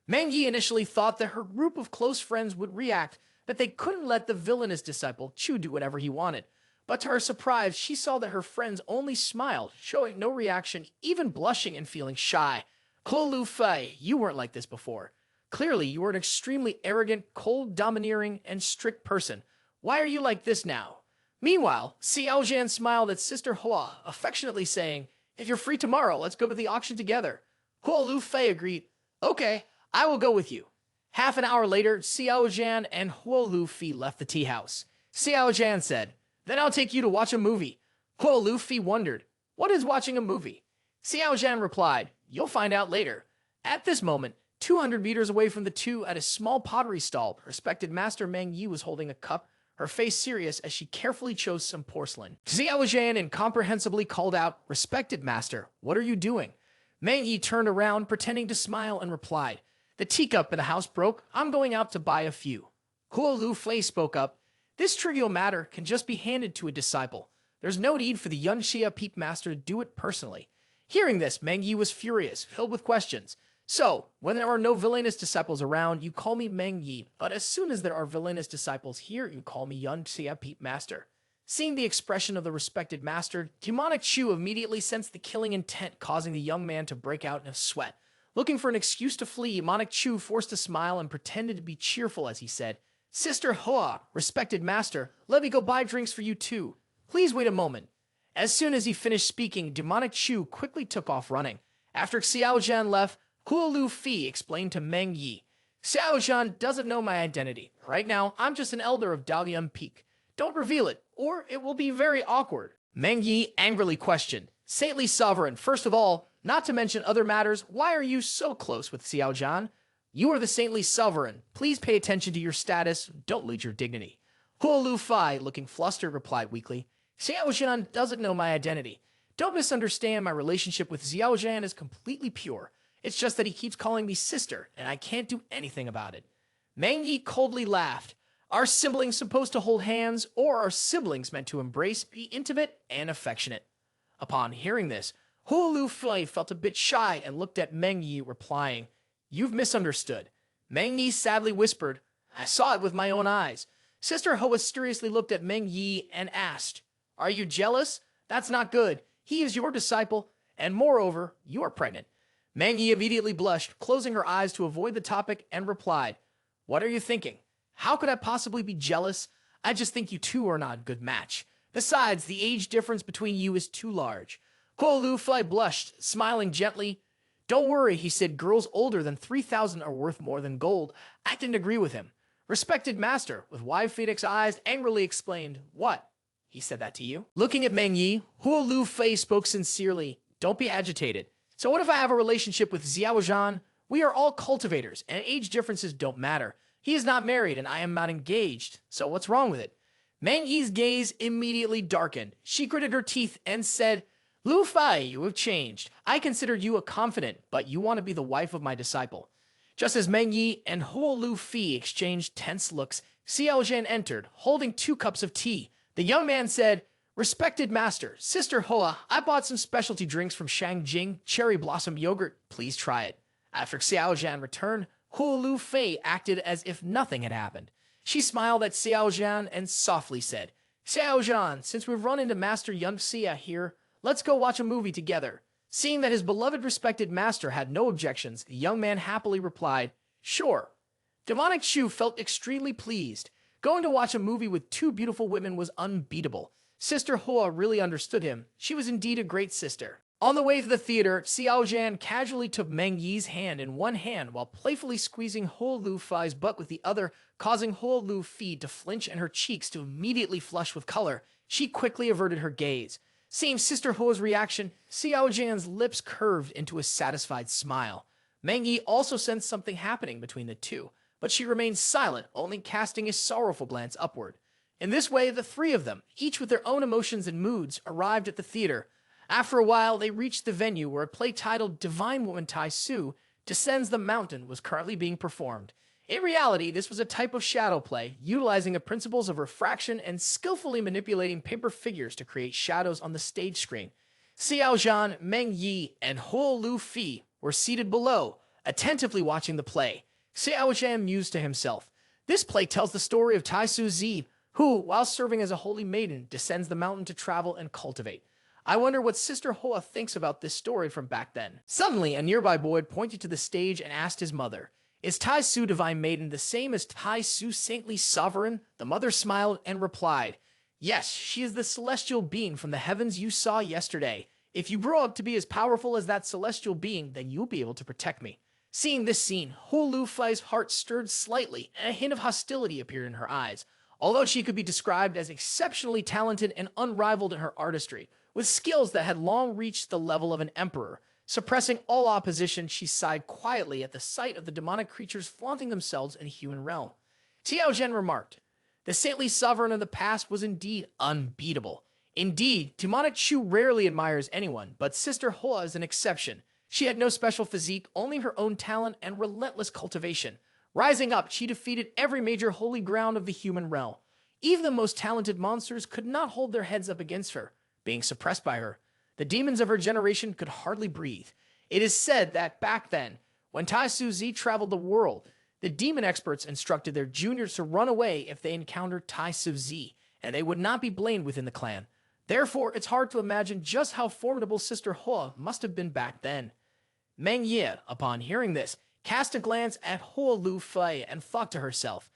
[SPEAKER 1] Meng Yi initially thought that her group of close friends would react, that they couldn't let the villainous disciple Chu do whatever he wanted. But to her surprise, she saw that her friends only smiled, showing no reaction, even blushing and feeling shy. Huolu Fei, you weren't like this before. Clearly, you were an extremely arrogant, cold, domineering, and strict person. Why are you like this now? Meanwhile, Xiao Zhan smiled at Sister Hua, affectionately saying, "If you're free tomorrow, let's go to the auction together." Huolu Fei agreed, "Okay, I will go with you." Half an hour later, Xiao Zhan and Huolu Fi left the tea house. Xiao Zhan said, "Then I'll take you to watch a movie." Huolu Fi wondered, "What is watching a movie?" Xiao Zhan replied, "You'll find out later." At this moment, 200 meters away from the two, at a small pottery stall, respected Master Meng Yi was holding a cup, her face serious as she carefully chose some porcelain. Xiao Zhan incomprehensibly called out, "Respected Master, what are you doing?" Meng Yi turned around, pretending to smile, and replied, "The teacup in the house broke. I'm going out to buy a few." Huolu Fei spoke up, "This trivial matter can just be handed to a disciple. There's no need for the Yun He Peep Master to do it personally." Hearing this, Meng Yi was furious, filled with questions. "So, when there are no villainous disciples around, you call me Meng Yi, but as soon as there are villainous disciples here, you call me Yun He Peep Master." Seeing the expression of the respected master, Demonic Chu immediately sensed the killing intent, causing the young man to break out in a sweat. Looking for an excuse to flee, Demonic Chu forced a smile and pretended to be cheerful as he said, "Sister Hua, respected master, let me go buy drinks for you too. Please wait a moment." As soon as he finished speaking, Demonic Chu quickly took off running. After Xiao Zhan left, Huolu Fi explained to Meng Yi, "Xiao Zhan doesn't know my identity. Right now, I'm just an elder of Dalian Peak. Don't reveal it, or it will be very awkward." Meng Yi angrily questioned, "Saintly sovereign, first of all, not to mention other matters, why are you so close with Xiao Zhan? You are the saintly sovereign. Please pay attention to your status. Don't lose your dignity." Huolu Fi, looking flustered, replied weakly, "Xiao Zhan doesn't know my identity. Don't misunderstand, my relationship with Xiao Zhan is completely pure. It's just that he keeps calling me sister, and I can't do anything about it." Meng Yi coldly laughed. "Are siblings supposed to hold hands, or are siblings meant to embrace, be intimate, and affectionate?" Upon hearing this, Huolu Fei felt a bit shy and looked at Meng Yi, replying, "You've misunderstood." Meng Yi sadly whispered, "I saw it with my own eyes." Sister Hoa seriously looked at Meng Yi and asked, "Are you jealous? That's not good. He is your disciple, and moreover, you are pregnant." Meng Yi immediately blushed, closing her eyes to avoid the topic, and replied, "What are you thinking? How could I possibly be jealous? I just think you two are not a good match. Besides, the age difference between you is too large." Huolu Fei blushed, smiling gently. "Don't worry," he said, "girls older than 3,000 are worth more than gold." I didn't agree with him. Respected master, with wide phoenix eyes, angrily explained, "What? He said that to you?" Looking at Meng Yi, Huo Lu Fei spoke sincerely, "Don't be agitated. So what if I have a relationship with Xiao Zhan? We are all cultivators, and age differences don't matter. He is not married, and I am not engaged. So what's wrong with it?" Meng Yi's gaze immediately darkened. She gritted her teeth and said, "Lu Fei, you have changed. I considered you a confidant, but you want to be the wife of my disciple." Just as Meng Yi and Huo Lu Fei exchanged tense looks, Xiao Zhan entered, holding 2 cups of tea. The young man said, "Respected master, Sister Hoa, I bought some specialty drinks from Shangjing, cherry blossom yogurt. Please try it." After Xiao Zhan returned, Huo Lu Fei acted as if nothing had happened. She smiled at Xiao Zhan and softly said, "Xiao Zhan, since we've run into Master Yun He here, let's go watch a movie together." Seeing that his beloved respected master had no objections, the young man happily replied, "Sure." Demonic Chu felt extremely pleased. Going to watch a movie with 2 beautiful women was unbeatable. Sister Hoa really understood him. She was indeed a great sister. On the way to the theater, Xiao Zhan casually took Meng Yi's hand in one hand while playfully squeezing Huo Lu Fei's butt with the other, causing Huo Lu Fei to flinch and her cheeks to immediately flush with color. She quickly averted her gaze. Seeing Sister Ho's reaction, Xiao Zhan's lips curved into a satisfied smile. Meng Yi also sensed something happening between the two, but she remained silent, only casting a sorrowful glance upward. In this way, the 3 of them, each with their own emotions and moods, arrived at the theater. After a while, they reached the venue where a play titled Divine Woman Tai Su Descends the Mountain was currently being performed. In reality, this was a type of shadow play, utilizing the principles of refraction and skillfully manipulating paper figures to create shadows on the stage screen. Xiao Zhan, Meng Yi, and Huo Lu Fei were seated below, attentively watching the play. Xiao Zhan mused to himself, "This play tells the story of Tai Su Zi, who, while serving as a holy maiden, descends the mountain to travel and cultivate. I wonder what Sister Hoa thinks about this story from back then." Suddenly, a nearby boy pointed to the stage and asked his mother, "Is Tai Su Divine Maiden the same as Tai Su Saintly Sovereign?" The mother smiled and replied, "Yes, she is the celestial being from the heavens you saw yesterday. If you grow up to be as powerful as that celestial being, then you'll be able to protect me." Seeing this scene, Huo Lu Fei's heart stirred slightly, and a hint of hostility appeared in her eyes. Although she could be described as exceptionally talented and unrivaled in her artistry, with skills that had long reached the level of an emperor, suppressing all opposition, she sighed quietly at the sight of the demonic creatures flaunting themselves in the human realm. Xiao Zhen remarked, "The saintly sovereign of the past was indeed unbeatable. Indeed, demonic Chu rarely admires anyone, but Sister Hoa is an exception. She had no special physique, only her own talent and relentless cultivation. Rising up, she defeated every major holy ground of the human realm. Even the most talented monsters could not hold their heads up against her, being suppressed by her. The demons of her generation could hardly breathe. It is said that back then, when Tai Su Zi traveled the world, the demon experts instructed their juniors to run away if they encountered Tai Su Zi, and they would not be blamed within the clan. Therefore, it's hard to imagine just how formidable Sister Hoa must have been back then." Meng Yi, upon hearing this, cast a glance at Huo Lu Fei and thought to herself,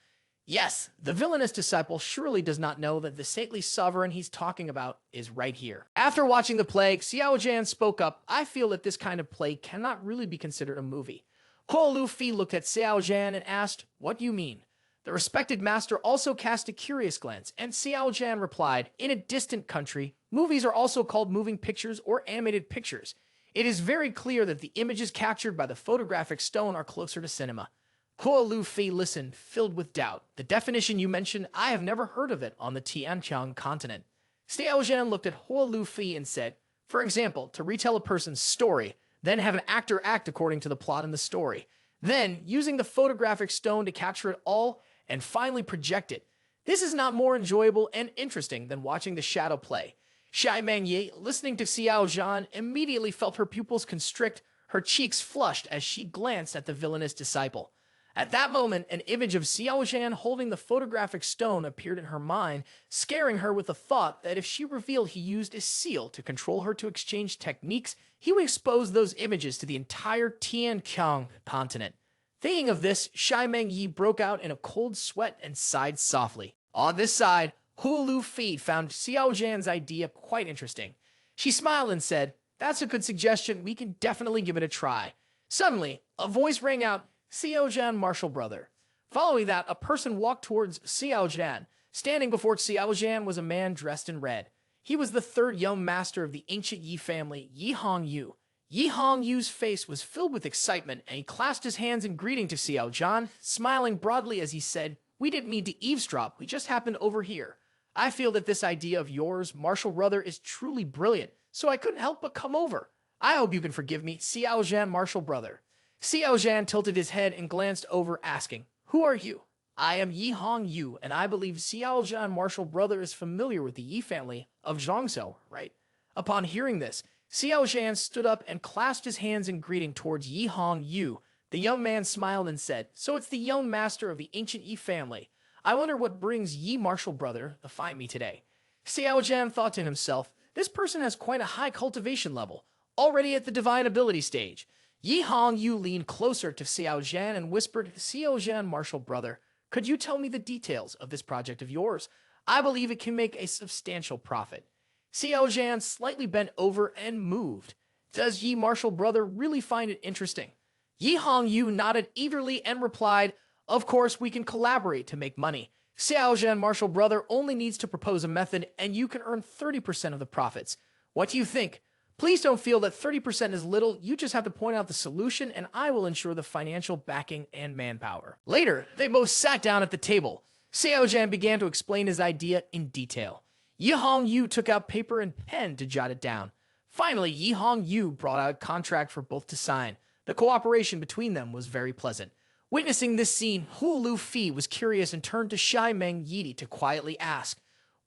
[SPEAKER 1] "Yes, the villainous disciple surely does not know that the saintly sovereign he's talking about is right here." After watching the play, Xiao Zhan spoke up, "I feel that this kind of play cannot really be considered a movie." Huo Lu Fei looked at Xiao Zhan and asked, "What do you mean?" The respected master also cast a curious glance, and Xiao Zhan replied, "In a distant country, movies are also called moving pictures or animated pictures. It is very clear that the images captured by the photographic stone are closer to cinema." Huo Lu Fei listened, filled with doubt. "The definition you mentioned, I have never heard of it on the Tian Qiong Continent." Xiao Zhan looked at Huo Lu Fei and said, "For example, to retell a person's story, then have an actor act according to the plot in the story. Then, using the photographic stone to capture it all, and finally project it. This is not more enjoyable and interesting than watching the shadow play." Shai Mengye, listening to Xiao Zhan, immediately felt her pupils constrict, her cheeks flushed as she glanced at the villainous disciple. At that moment, an image of Xiao Zhan holding the photographic stone appeared in her mind, scaring her with the thought that if she revealed he used a seal to control her to exchange techniques, he would expose those images to the entire Tian Qiong Continent. Thinking of this, Shai Mengyi broke out in a cold sweat and sighed softly. On this side, Huo Lu Fei found Xiao Zhan's idea quite interesting. She smiled and said, "That's a good suggestion. We can definitely give it a try." Suddenly, a voice rang out, "Xiao Zhan, martial brother." Following that, a person walked towards Xiao Zhan. Standing before Xiao Zhan was a man dressed in red. He was the third young master of the ancient Yi family, Yi Hongyu. Yi Hongyu's face was filled with excitement, and he clasped his hands in greeting to Xiao Zhan, smiling broadly as he said, "We didn't mean to eavesdrop, we just happened over here. I feel that this idea of yours, martial brother, is truly brilliant, so I couldn't help but come over. I hope you can forgive me, Xiao Zhan, martial brother." Xiao Zhan tilted his head and glanced over, asking, "Who are you?" "I am Yi Hongyu, and I believe Xiao Zhan, martial brother, is familiar with the Yi family of Zhongzhou, right?" Upon hearing this, Xiao Zhan stood up and clasped his hands in greeting towards Yi Hongyu. The young man smiled and said, "So it's the young master of the ancient Yi family. I wonder what brings Yi martial brother to find me today." Xiao Zhan thought to himself, this person has quite a high cultivation level, already at the divine ability stage. Yi Hongyu leaned closer to Xiao Zhan and whispered, "Xiao Zhan, martial brother, could you tell me the details of this project of yours? I believe it can make a substantial profit." Xiao Zhan slightly bent over and moved. "Does Yi martial brother really find it interesting?" Yi Hongyu nodded eagerly and replied, "Of course, we can collaborate to make money. Xiao Zhan martial brother only needs to propose a method and you can earn 30% of the profits. What do you think? Please don't feel that 30% is little, you just have to point out the solution and I will ensure the financial backing and manpower." Later, they both sat down at the table. Xiao Zhan began to explain his idea in detail. Yi Hongyu took out paper and pen to jot it down. Finally, Yi Hongyu brought out a contract for both to sign. The cooperation between them was very pleasant. Witnessing this scene, Hu Lu Fi was curious and turned to Shai Meng Yi to quietly ask,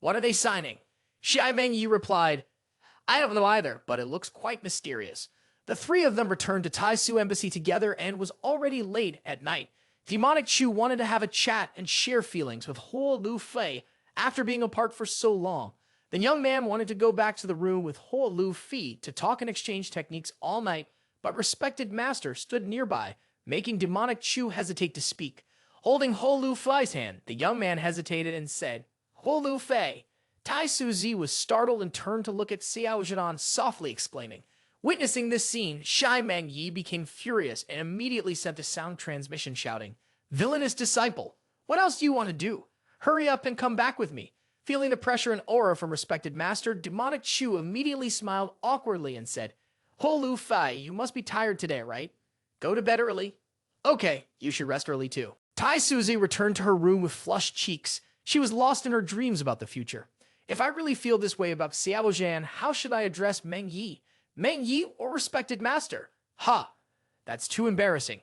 [SPEAKER 1] "What are they signing?" Shai Meng Yi replied, "I don't know either, but it looks quite mysterious." The three of them returned to Tai Su Embassy together and was already late at night. Demonic Chu wanted to have a chat and share feelings with Hu Lu Fei after being apart for so long. The young man wanted to go back to the room with Hu Lu Fi to talk and exchange techniques all night, but respected master stood nearby, making Demonic Chu hesitate to speak. Holding Hu Lu Fei's hand, the young man hesitated and said, "Hu Lu Fei." Tai Su Zi was startled and turned to look at Xiao Zhan, softly exclaiming. Witnessing this scene, Shai Meng Yi became furious and immediately sent a sound transmission shouting, "Villainous disciple, what else do you want to do? Hurry up and come back with me." Feeling the pressure and aura from respected master, Demonic Chu immediately smiled awkwardly and said, "Hu Lu Fei, you must be tired today, right? Go to bed early." "Okay, you should rest early too." Tai Suzy returned to her room with flushed cheeks. She was lost in her dreams about the future. If I really feel this way about Xiao Zhan, how should I address Meng Yi? Meng Yi or respected master? Ha! That's too embarrassing.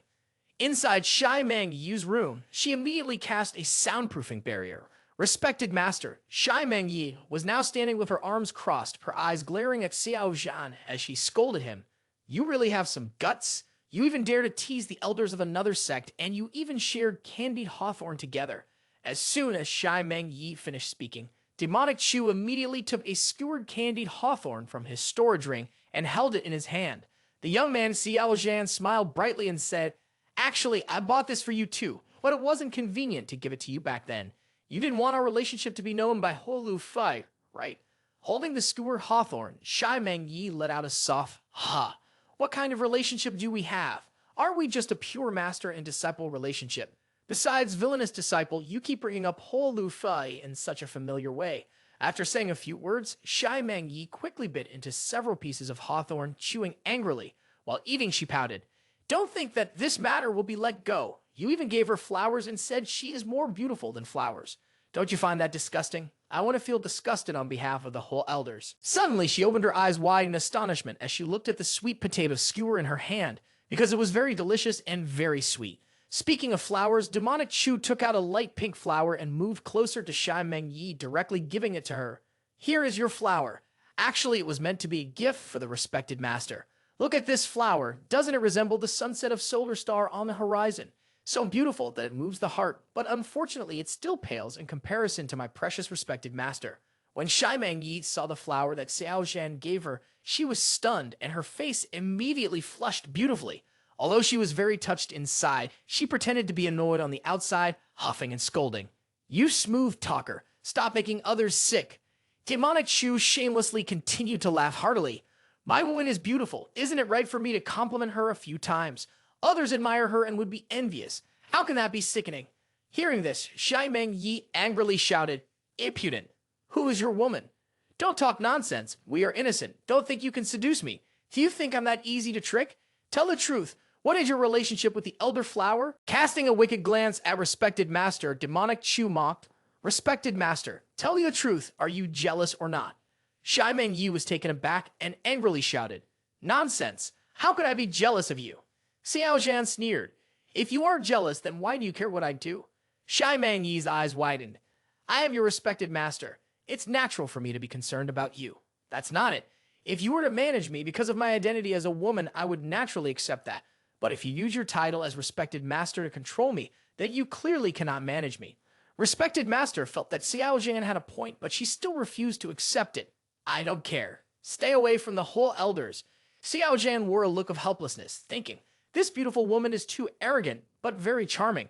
[SPEAKER 1] Inside Shai Meng Yi's room, she immediately cast a soundproofing barrier. Respected master, Shai Meng Yi was now standing with her arms crossed, her eyes glaring at Xiao Zhan as she scolded him. "You really have some guts. You even dare to tease the elders of another sect, and you even shared candied hawthorn together." As soon as Shai Meng Yi finished speaking, Demonic Chu immediately took a skewered candied hawthorn from his storage ring and held it in his hand. The young man Xiao Zhan smiled brightly and said, "Actually, I bought this for you too, but it wasn't convenient to give it to you back then. You didn't want our relationship to be known by Hu Lu Fei, right?" Holding the skewered hawthorn, Shai Meng Yi let out a soft "ha." "What kind of relationship do we have? Aren't we just a pure master and disciple relationship? Besides, villainous disciple, you keep bringing up Hu Lu Fei in such a familiar way." After saying a few words, Shai Meng Yi quickly bit into several pieces of hawthorn, chewing angrily. While eating, she pouted, "Don't think that this matter will be let go. You even gave her flowers and said she is more beautiful than flowers. Don't you find that disgusting? I want to feel disgusted on behalf of the whole elders." Suddenly, she opened her eyes wide in astonishment as she looked at the sweet potato skewer in her hand, because it was very delicious and very sweet. Speaking of flowers, Demonic Chu took out a light pink flower and moved closer to Shai Meng Yi, directly giving it to her. "Here is your flower. Actually, it was meant to be a gift for the respected master. Look at this flower. Doesn't it resemble the sunset of solar star on the horizon? So beautiful that it moves the heart, but unfortunately it still pales in comparison to my precious respected master." When Shai Meng Yi saw the flower that Xiao Zhan gave her, she was stunned and her face immediately flushed beautifully. Although she was very touched inside, she pretended to be annoyed on the outside, huffing and scolding. "You smooth talker, stop making others sick." Demonic Chu shamelessly continued to laugh heartily. "My woman is beautiful. Isn't it right for me to compliment her a few times? Others admire her and would be envious. How can that be sickening?" Hearing this, Xi Meng Yi angrily shouted, "Impudent! Who is your woman? Don't talk nonsense. We are innocent. Don't think you can seduce me. Do you think I'm that easy to trick? Tell the truth. What is your relationship with the elder flower?" Casting a wicked glance at respected master, demonic Chu mocked, "Respected master, tell me the truth. Are you jealous or not?" Xi Meng Yi was taken aback and angrily shouted, "Nonsense! How could I be jealous of you?" Xiao Zhan sneered, "If you are jealous, then why do you care what I do?" Xi Meng Yi's eyes widened. "I am your respected master. It's natural for me to be concerned about you." "That's not it. If you were to manage me because of my identity as a woman, I would naturally accept that. But if you use your title as respected master to control me, then you clearly cannot manage me." Respected master felt that Xiao Zhan had a point, but she still refused to accept it. "I don't care. Stay away from the whole elders." Xiao Zhan wore a look of helplessness, thinking, "This beautiful woman is too arrogant, but very charming."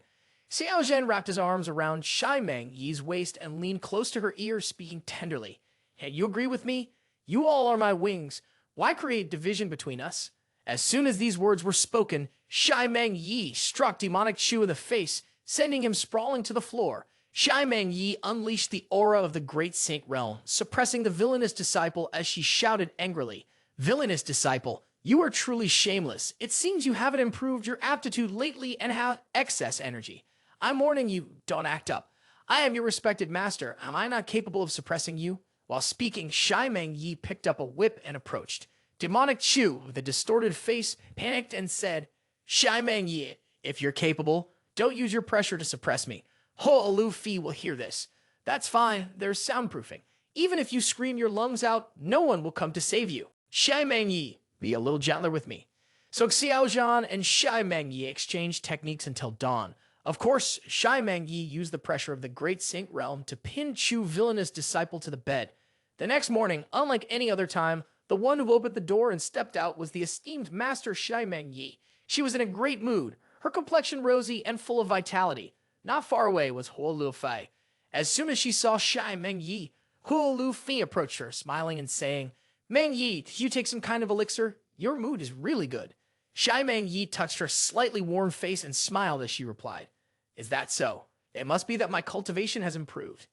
[SPEAKER 1] Xiao Zhan wrapped his arms around Xi Meng Yi's waist and leaned close to her ear, speaking tenderly. "Hey, you agree with me? You all are my wings. Why create division between us?" As soon as these words were spoken, Xi Meng Yi struck demonic Chu in the face, sending him sprawling to the floor. Xi Meng Yi unleashed the aura of the great saint realm, suppressing the villainous disciple as she shouted angrily, "Villainous disciple, you are truly shameless. It seems you haven't improved your aptitude lately and have excess energy. I'm warning you, don't act up. I am your respected master. Am I not capable of suppressing you?" While speaking, Xi Meng Yi picked up a whip and approached. Demonic Chu, with a distorted face, panicked and said, "Xi Meng Yi, if you're capable, don't use your pressure to suppress me. Ho Lu Fi will hear this." "That's fine. There's soundproofing. Even if you scream your lungs out, no one will come to save you." "Xi Meng Yi, be a little gentler with me." So Xiao Zhan and Xi Meng Yi exchanged techniques until dawn. Of course, Xi Meng Yi used the pressure of the Great Saint Realm to pin Chu villainous disciple to the bed. The next morning, unlike any other time, the one who opened the door and stepped out was the esteemed Master Xi Meng Yi. She was in a great mood, her complexion rosy and full of vitality. Not far away was Huo Lu Fei. As soon as she saw Xi Meng Yi, Huo Lu Fei approached her, smiling and saying, "Meng Yi, did you take some kind of elixir? Your mood is really good." Xi Meng Yi touched her slightly worn face and smiled as she replied, "Is that so? It must be that my cultivation has improved."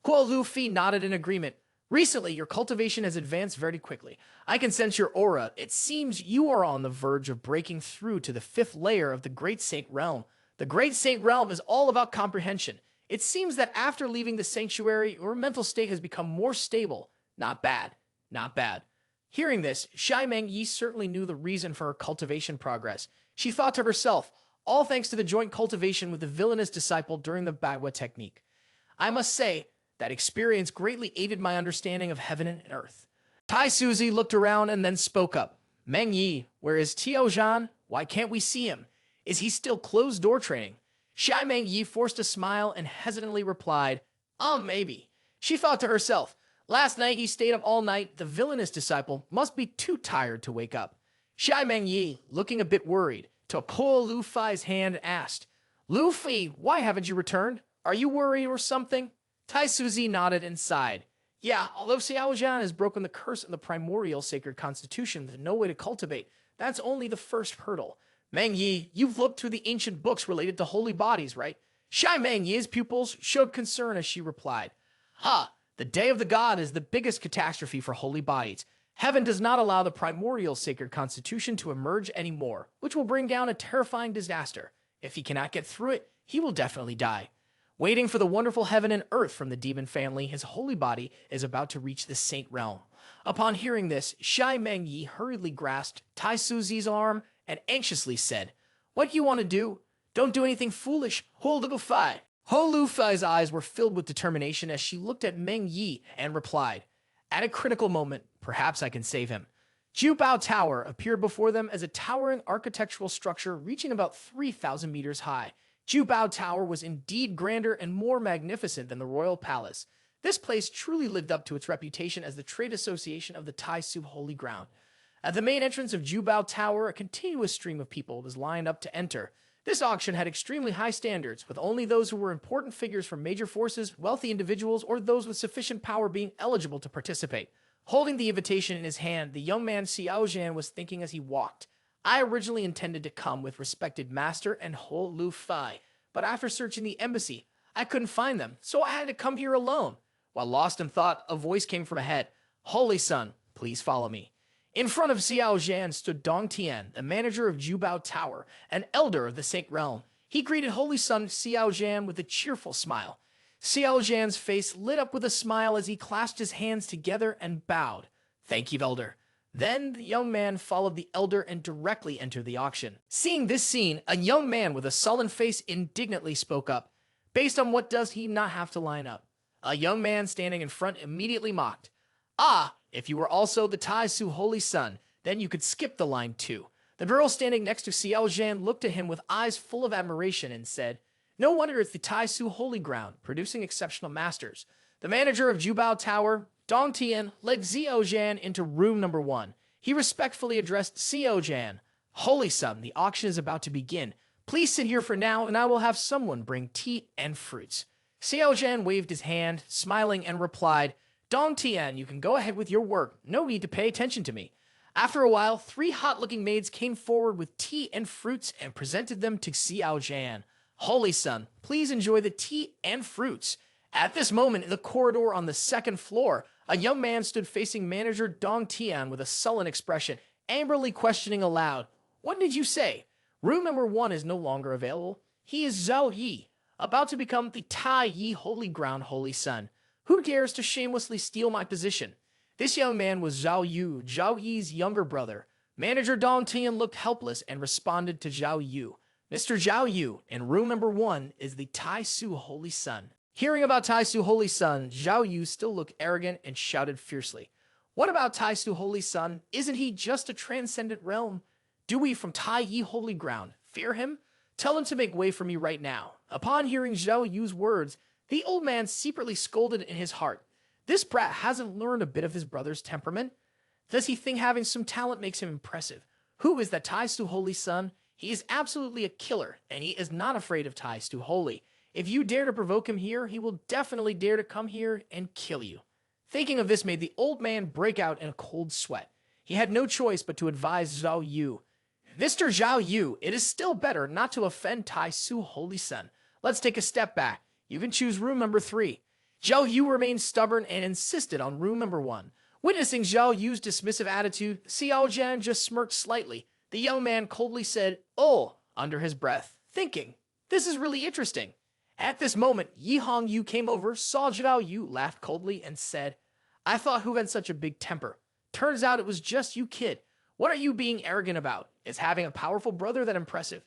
[SPEAKER 1] Huo Lu Fei nodded in agreement. "Recently, your cultivation has advanced very quickly. I can sense your aura. It seems you are on the verge of breaking through to the 5th layer of the Great Saint Realm. The Great Saint Realm is all about comprehension. It seems that after leaving the sanctuary, your mental state has become more stable. Not bad. Not bad." Hearing this, Xi Meng Yi certainly knew the reason for her cultivation progress. She thought to herself, all thanks to the joint cultivation with the villainous disciple during the Bagua technique. "I must say, that experience greatly aided my understanding of heaven and earth." Tai Suzi looked around and then spoke up. "Meng Yi, where is Qiao Zhan? Why can't we see him? Is he still closed-door training?" Xi Meng Yi forced a smile and hesitantly replied, Maybe." She thought to herself, "Last night he stayed up all night. The villainous disciple must be too tired to wake up." Xi Meng Yi, looking a bit worried, took Po Lu Fei's hand and asked, "Lu Fei, why haven't you returned? Are you worried or something?" Tai Suzi nodded and sighed. "Yeah, although Xiao Zhan has broken the curse in the primordial sacred constitution with no way to cultivate, that's only the first hurdle. Meng Yi, you've looked through the ancient books related to holy bodies, right?" Xi Meng Yi's pupils showed concern as she replied, "The day of the god is the biggest catastrophe for holy bodies. Heaven does not allow the primordial sacred constitution to emerge anymore, which will bring down a terrifying disaster. If he cannot get through it, he will definitely die. Waiting for the wonderful heaven and earth from the demon family, his holy body is about to reach the saint realm." Upon hearing this, Xi Meng Yi hurriedly grasped Tai Suzi's arm and anxiously said, "What do you want to do? Don't do anything foolish. Ho Lu Fei." Ho Lu Fei's eyes were filled with determination as she looked at Meng Yi and replied, "At a critical moment, perhaps I can save him." Jubao Tower appeared before them as a towering architectural structure reaching about 3,000 meters high. Jubao Tower was indeed grander and more magnificent than the royal palace. This place truly lived up to its reputation as the trade association of the Tai Su Holy Ground. At the main entrance of Jubao Tower, a continuous stream of people was lined up to enter. This auction had extremely high standards, with only those who were important figures from major forces, wealthy individuals, or those with sufficient power being eligible to participate. Holding the invitation in his hand, the young man Xiao Zhan was thinking as he walked, "I originally intended to come with respected master and Ho Lu Fei, but after searching the embassy, I couldn't find them, so I had to come here alone. While lost in thought, a voice came from ahead. Holy Son, please follow me. In front of Xiao Zhan stood Dong Tian, the manager of Jubao Tower, an elder of the Sacred Realm. He greeted Holy Son Xiao Zhan with a cheerful smile. Xiao Zhan's face lit up with a smile as he clasped his hands together and bowed. Thank you, Elder. Then the young man followed the elder and directly entered the auction. Seeing this scene, a young man with a sullen face indignantly spoke up. Based on what does he not have to line up? A young man standing in front immediately mocked. Ah, if you were also the Tai Su Holy Son, then you could skip the line too. The girl standing next to Xiao Zhan looked at him with eyes full of admiration and said, no wonder it's the Tai Su Holy Ground, producing exceptional masters. The manager of Jubao Tower, Dong Tian, led Xiao Zhan into room number 1. He respectfully addressed Xiao Zhan. Holy Son, the auction is about to begin. Please sit here for now, and I will have someone bring tea and fruits. Xiao Zhan waved his hand, smiling, and replied, Dong Tian, you can go ahead with your work. No need to pay attention to me. After a while, 3 hot-looking maids came forward with tea and fruits and presented them to Xiao Zhan. Holy Son, please enjoy the tea and fruits. At this moment, in the corridor on the 2nd floor, a young man stood facing manager Dong Tian with a sullen expression, angrily questioning aloud, what did you say? Room number 1 is no longer available. He is Zhao Yi, about to become the Tai Yi Holy Ground Holy Son. Who dares to shamelessly steal my position? This young man was Zhao Yu, Zhao Yi's younger brother. Manager Dong Tian looked helpless and responded to Zhao Yu. Mr. Zhao Yu, in room number 1 is the Tai Su Holy Son. Hearing about Tai Su Holy Son, Zhao Yu still looked arrogant and shouted fiercely. What about Tai Su Holy Son? Isn't he just a transcendent realm? Do we from Tai Yi Holy Ground fear him? Tell him to make way for me right now. Upon hearing Zhao Yu's words, the old man secretly scolded in his heart. This brat hasn't learned a bit of his brother's temperament. Does he think having some talent makes him impressive? Who is that Tai Su Holy Son? He is absolutely a killer, and he is not afraid of Tai Su Holy. If you dare to provoke him here, he will definitely dare to come here and kill you. Thinking of this made the old man break out in a cold sweat. He had no choice but to advise Zhao Yu. Mr. Zhao Yu, it is still better not to offend Tai Su Holy Son. Let's take a step back. You can choose room number 3. Zhao Yu remained stubborn and insisted on room number 1. Witnessing Zhao Yu's dismissive attitude, Xiao Zhan just smirked slightly. The young man coldly said, oh, under his breath, thinking, this is really interesting. At this moment, Yi Hongyu came over, saw Zhao Yu, laughed coldly, and said, I thought who had such a big temper. Turns out it was just you, kid. What are you being arrogant about? Is having a powerful brother that impressive?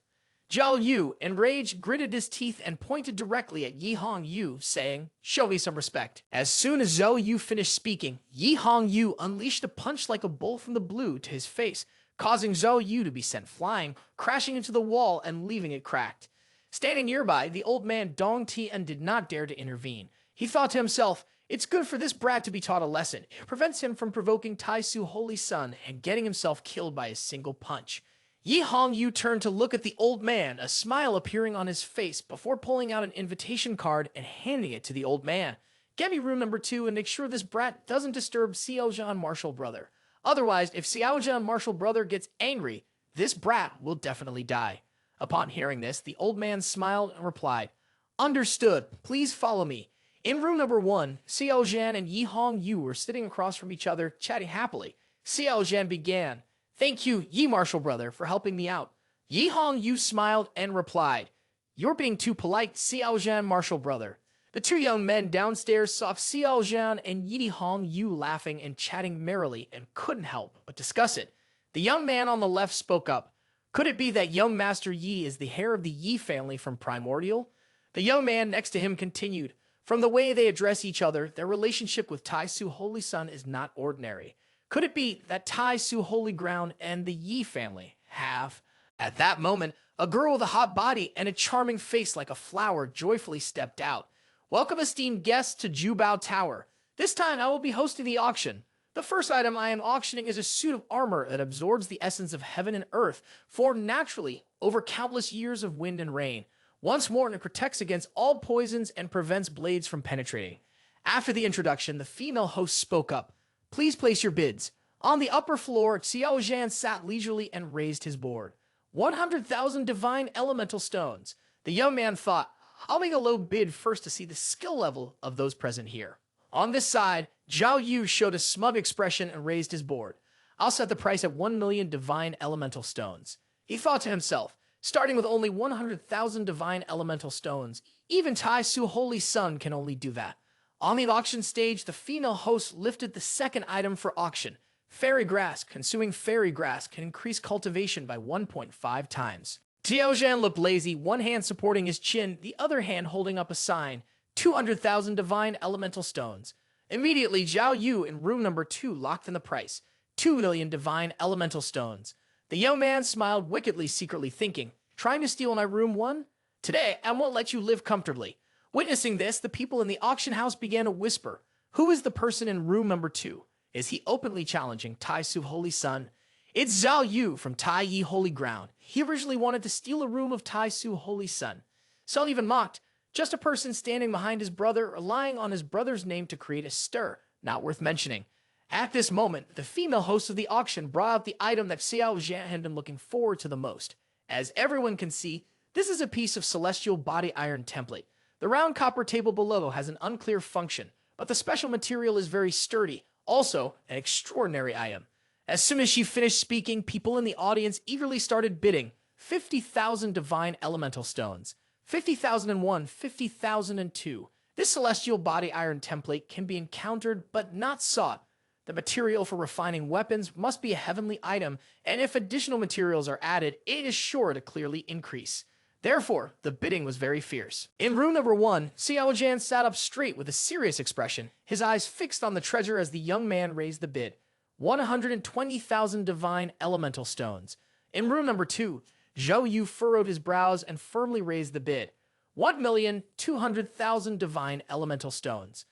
[SPEAKER 1] Zhao Yu, enraged, gritted his teeth and pointed directly at Yi Hongyu, saying, show me some respect. As soon as Zhao Yu finished speaking, Yi Hongyu unleashed a punch like a bull from the blue to his face, causing Zhao Yu to be sent flying, crashing into the wall and leaving it cracked. Standing nearby, the old man Dong Tian did not dare to intervene. He thought to himself, it's good for this brat to be taught a lesson. It prevents him from provoking Tai Su Holy Son and getting himself killed by a single punch. Yi Hongyu turned to look at the old man, a smile appearing on his face before pulling out an invitation card and handing it to the old man. Get me room number 2 and make sure this brat doesn't disturb Xiao Zhan Martial Brother. Otherwise, if Xiao Zhan Martial Brother gets angry, this brat will definitely die. Upon hearing this, the old man smiled and replied, understood, please follow me. In room number 1, Xiao Zhan and Yi Hongyu were sitting across from each other, chatting happily. Xiao Zhan began, thank you, Yi Martial Brother, for helping me out. Yi Hongyu smiled and replied, you're being too polite, Xiao Zhan Martial Brother. The 2 young men downstairs saw Xiao Zhan and Yi Hongyu laughing and chatting merrily and couldn't help but discuss it. The young man on the left spoke up. Could it be that young Master Yi is the heir of the Yi family from Primordial? The young man next to him continued, from the way they address each other, their relationship with Tai Su Holy Son is not ordinary. Could it be that Tai Su Holy Ground and the Yi family have? At that moment, a girl with a hot body and a charming face like a flower joyfully stepped out. Welcome, esteemed guests, to Jubao Tower. This time I will be hosting the auction. The first item I am auctioning is a suit of armor that absorbs the essence of heaven and earth, formed naturally over countless years of wind and rain. Once more, it protects against all poisons and prevents blades from penetrating. After the introduction, the female host spoke up. Please place your bids. On the upper floor, Xiao Zhan sat leisurely and raised his board. 100,000 divine elemental stones. The young man thought, I'll make a low bid first to see the skill level of those present here. On this side, Zhao Yu showed a smug expression and raised his board. I'll set the price at 1 million divine elemental stones. He thought to himself, starting with only 100,000 divine elemental stones, even Tai Su Holy Sun can only do that. On the auction stage, the female host lifted the second item for auction. Fairy grass. Consuming fairy grass can increase cultivation by 1.5 times. Qiao Zhan looked lazy, one hand supporting his chin, the other hand holding up a sign. 200,000 divine elemental stones. Immediately, Zhao Yu in room number 2 locked in the price. 2 million divine elemental stones. The young man smiled wickedly, secretly thinking, trying to steal my room 1? Today, I won't let you live comfortably. Witnessing this, the people in the auction house began to whisper, who is the person in room number 2? Is he openly challenging Tai Su Holy Sun? It's Zhao Yu from Tai Yi Holy Ground. He originally wanted to steal a room of Tai Su Holy Sun. Some even mocked, just a person standing behind his brother, relying on his brother's name to create a stir, not worth mentioning. At this moment, the female host of the auction brought out the item that Xiao Zhan had been looking forward to the most. As everyone can see, this is a piece of celestial body iron template. The round copper table below has an unclear function, but the special material is very sturdy, also an extraordinary item. As soon as she finished speaking, people in the audience eagerly started bidding. 50,000 divine elemental stones. 50,001, 50,002. This celestial body iron template can be encountered but not sought. The material for refining weapons must be a heavenly item, and if additional materials are added, it is sure to clearly increase. Therefore, the bidding was very fierce. In room number 1, Xiao Zhan sat up straight with a serious expression, his eyes fixed on the treasure as the young man raised the bid. 120,000 divine elemental stones. In room number 2, Zhao Yu furrowed his brows and firmly raised the bid. 1,200,000 divine elemental stones.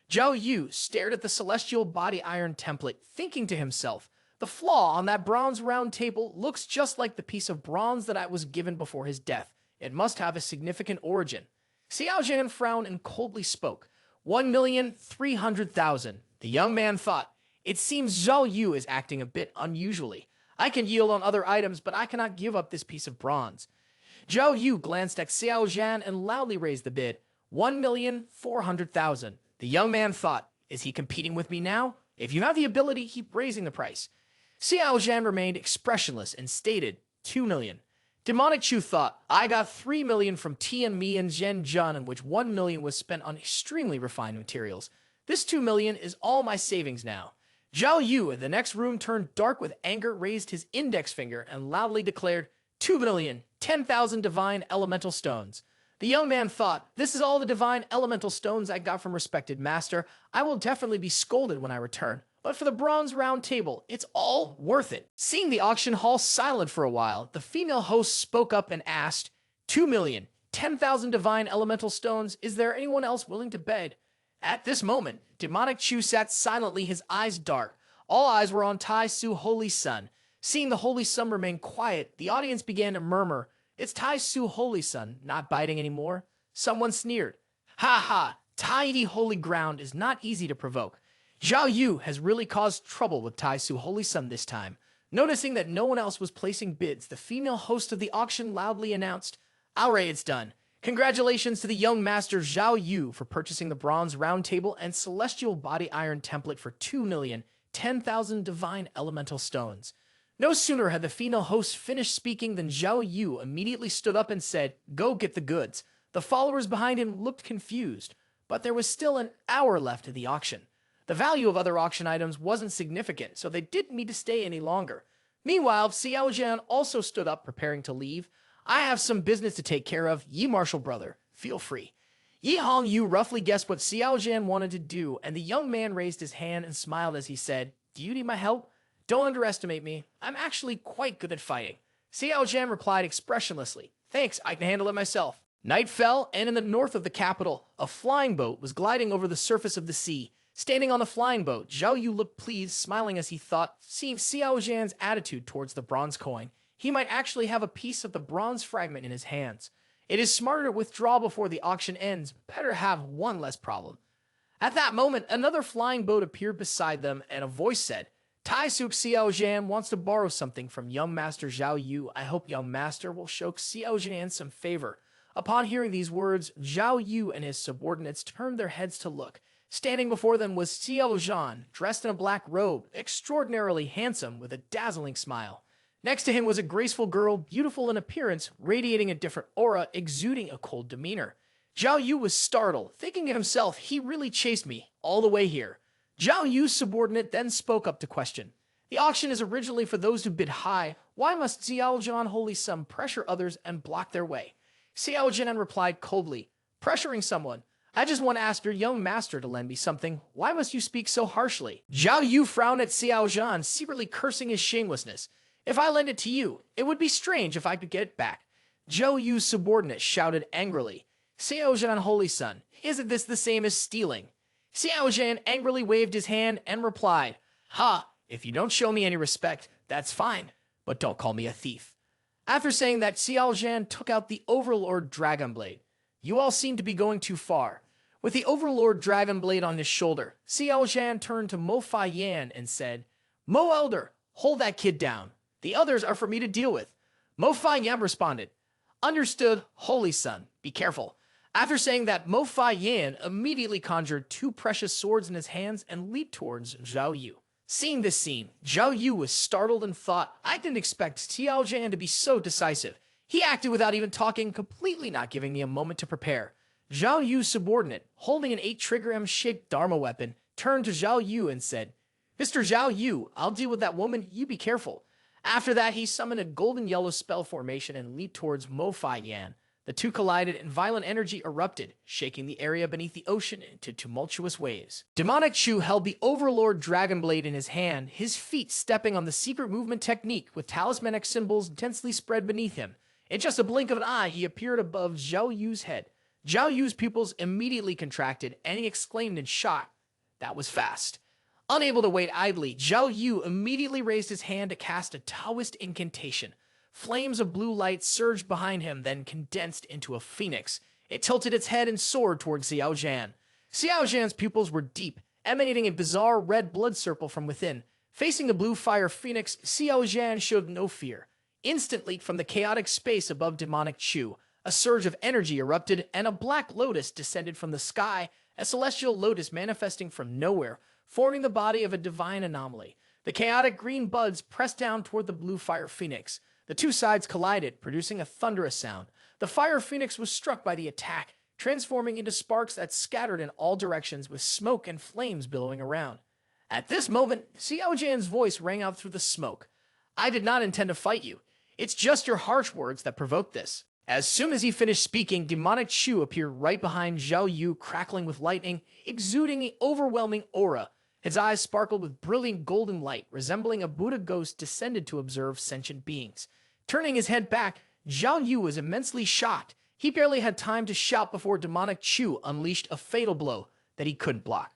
[SPEAKER 1] Zhao Yu stared at the celestial body iron template, thinking to himself, the flaw on that bronze round table looks just like the piece of bronze that I was given before his death. It must have a significant origin. Xiao Zhan frowned and coldly spoke. 1,300,000. The young man thought, it seems Zhao Yu is acting a bit unusually. I can yield on other items, but I cannot give up this piece of bronze. Zhao Yu glanced at Xiao Zhan and loudly raised the bid. 1,400,000. The young man thought, is he competing with me now? If you have the ability, keep raising the price. Xiao Zhan remained expressionless and stated, 2 million. Demonic Chu thought, I got 3 million from Tian and Zhen Zhan, in which 1 million was spent on extremely refined materials. This 2 million is all my savings now. Zhao Yu in the next room turned dark with anger, raised his index finger, and loudly declared, 2 million, 10,000 divine elemental stones. The young man thought, this is all the divine elemental stones I got from respected master. I will definitely be scolded when I return. But for the bronze round table, it's all worth it. Seeing the auction hall silent for a while, the female host spoke up and asked, 2 million, 10,000 divine elemental stones. Is there anyone else willing to bid? At this moment, Demonic Chu sat silently, his eyes dark. All eyes were on Tai Su Holy Sun. Seeing the Holy Sun remain quiet, the audience began to murmur, it's Tai Su Holy Sun, not biting anymore. Someone sneered. Ha ha, Tai Yi Holy Ground is not easy to provoke. Zhao Yu has really caused trouble with Tai Su Holy Sun this time. Noticing that no one else was placing bids, the female host of the auction loudly announced, Alright, it's done. Congratulations to the young master Zhao Yu for purchasing the bronze round table and celestial body iron template for 2 million, 10,000 divine elemental stones. No sooner had the female host finished speaking than Zhao Yu immediately stood up and said, go get the goods. The followers behind him looked confused, but there was still an hour left of the auction. The value of other auction items wasn't significant, so they didn't need to stay any longer. Meanwhile, Xiao Zhan also stood up, preparing to leave. I have some business to take care of. Yi Marshal brother, feel free. Yi Hong Yu roughly guessed what Xiao Zhan wanted to do, and the young man raised his hand and smiled as he said, do you need my help? Don't underestimate me. I'm actually quite good at fighting. Xiao Zhan replied expressionlessly, thanks, I can handle it myself. Night fell, and in the north of the capital, a flying boat was gliding over the surface of the sea. Standing on the flying boat, Zhao Yu looked pleased, smiling as he thought, seeing Xiao Zhan's attitude towards the bronze coin. He might actually have a piece of the bronze fragment in his hands. It is smarter to withdraw before the auction ends. Better have one less problem. At that moment, another flying boat appeared beside them, and a voice said, Tai Su Xiao Zhan wants to borrow something from young master Zhao Yu. I hope young master will show Xiao Zhan some favor. Upon hearing these words, Zhao Yu and his subordinates turned their heads to look. Standing before them was Xiao Zhan, dressed in a black robe, extraordinarily handsome with a dazzling smile. Next to him was a graceful girl, beautiful in appearance, radiating a different aura, exuding a cold demeanor. Zhao Yu was startled, thinking to himself, he really chased me all the way here. Zhao Yu's subordinate then spoke up to question. The auction is originally for those who bid high. Why must Xiao Zhan Holy Sun pressure others and block their way? Xiao Zhan replied coldly, pressuring someone. I just want to ask your young master to lend me something. Why must you speak so harshly? Zhao Yu frowned at Xiao Zhan, secretly cursing his shamelessness. If I lend it to you, it would be strange if I could get it back. Zhao Yu's subordinate shouted angrily. Xiao Zhan Holy Sun, isn't this the same as stealing? Xiao Zhan angrily waved his hand and replied, Ha, if you don't show me any respect, that's fine, but don't call me a thief. After saying that, Xiao Zhan took out the Overlord Dragon Blade. You all seem to be going too far. With the Overlord Dragon Blade on his shoulder, Xiao Zhan turned to Mo Fa Yan and said, Mo Elder, hold that kid down. The others are for me to deal with. Mo Fa Yan responded, Understood, Holy Sun, be careful. After saying that, Mo Fa Yan immediately conjured two precious swords in his hands and leaped towards Zhao Yu. Seeing this scene, Zhao Yu was startled and thought, I didn't expect Xiao Zhan to be so decisive. He acted without even talking, completely not giving me a moment to prepare. Zhao Yu's subordinate, holding an 8-trigger M-shaped Dharma weapon, turned to Zhao Yu and said, Mr. Zhao Yu, I'll deal with that woman, you be careful. After that, he summoned a golden yellow spell formation and leaped towards Mo Fa Yan. The two collided and violent energy erupted, shaking the area beneath the ocean into tumultuous waves. Demonic Chu held the Overlord Dragon Blade in his hand, his feet stepping on the secret movement technique with talismanic symbols densely spread beneath him. In just a blink of an eye, he appeared above Zhao Yu's head. Zhao Yu's pupils immediately contracted, and he exclaimed in shock, That was fast. Unable to wait idly, Zhao Yu immediately raised his hand to cast a Taoist incantation. Flames of blue light surged behind him, then condensed into a phoenix. It tilted its head and soared toward Xiao Zhan. Xiao Zhan's pupils were deep, emanating a bizarre red blood circle from within. Facing the blue fire phoenix, Xiao Zhan showed no fear. Instantly, from the chaotic space above Demonic Chu, a surge of energy erupted, and a black lotus descended from the sky, a celestial lotus manifesting from nowhere, forming the body of a divine anomaly. The chaotic green buds pressed down toward the blue fire phoenix. The two sides collided, producing a thunderous sound. The fire phoenix was struck by the attack, transforming into sparks that scattered in all directions with smoke and flames billowing around. At this moment, Xiao Zhan's voice rang out through the smoke. I did not intend to fight you. It's just your harsh words that provoked this. As soon as he finished speaking, Demonic Chu appeared right behind Zhao Yu, crackling with lightning, exuding an overwhelming aura. His eyes sparkled with brilliant golden light, resembling a Buddha ghost descended to observe sentient beings. Turning his head back, Zhao Yu was immensely shocked. He barely had time to shout before Demonic Chu unleashed a fatal blow that he couldn't block.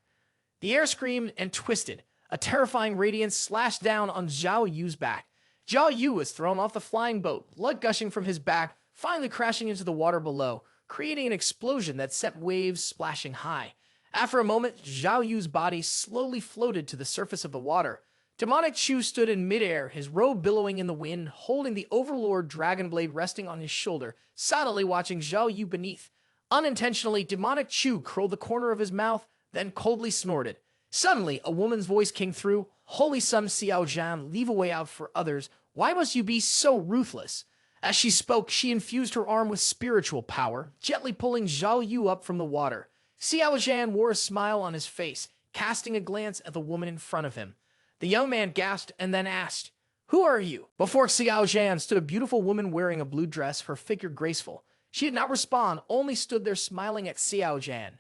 [SPEAKER 1] The air screamed and twisted. A terrifying radiance slashed down on Zhao Yu's back. Zhao Yu was thrown off the flying boat, blood gushing from his back, finally crashing into the water below, creating an explosion that sent waves splashing high. After a moment, Zhao Yu's body slowly floated to the surface of the water. Demonic Chu stood in midair, his robe billowing in the wind, holding the Overlord Dragon Blade resting on his shoulder, silently watching Zhao Yu beneath. Unintentionally, Demonic Chu curled the corner of his mouth, then coldly snorted. Suddenly, a woman's voice came through. Holy Sun Xiao Zhan, leave a way out for others. Why must you be so ruthless? As she spoke, she infused her arm with spiritual power, gently pulling Zhao Yu up from the water. Xiao Zhan wore a smile on his face, casting a glance at the woman in front of him. The young man gasped and then asked, Who are you? Before Xiao Zhan stood a beautiful woman wearing a blue dress, her figure graceful. She did not respond, only stood there smiling at Xiao Zhan.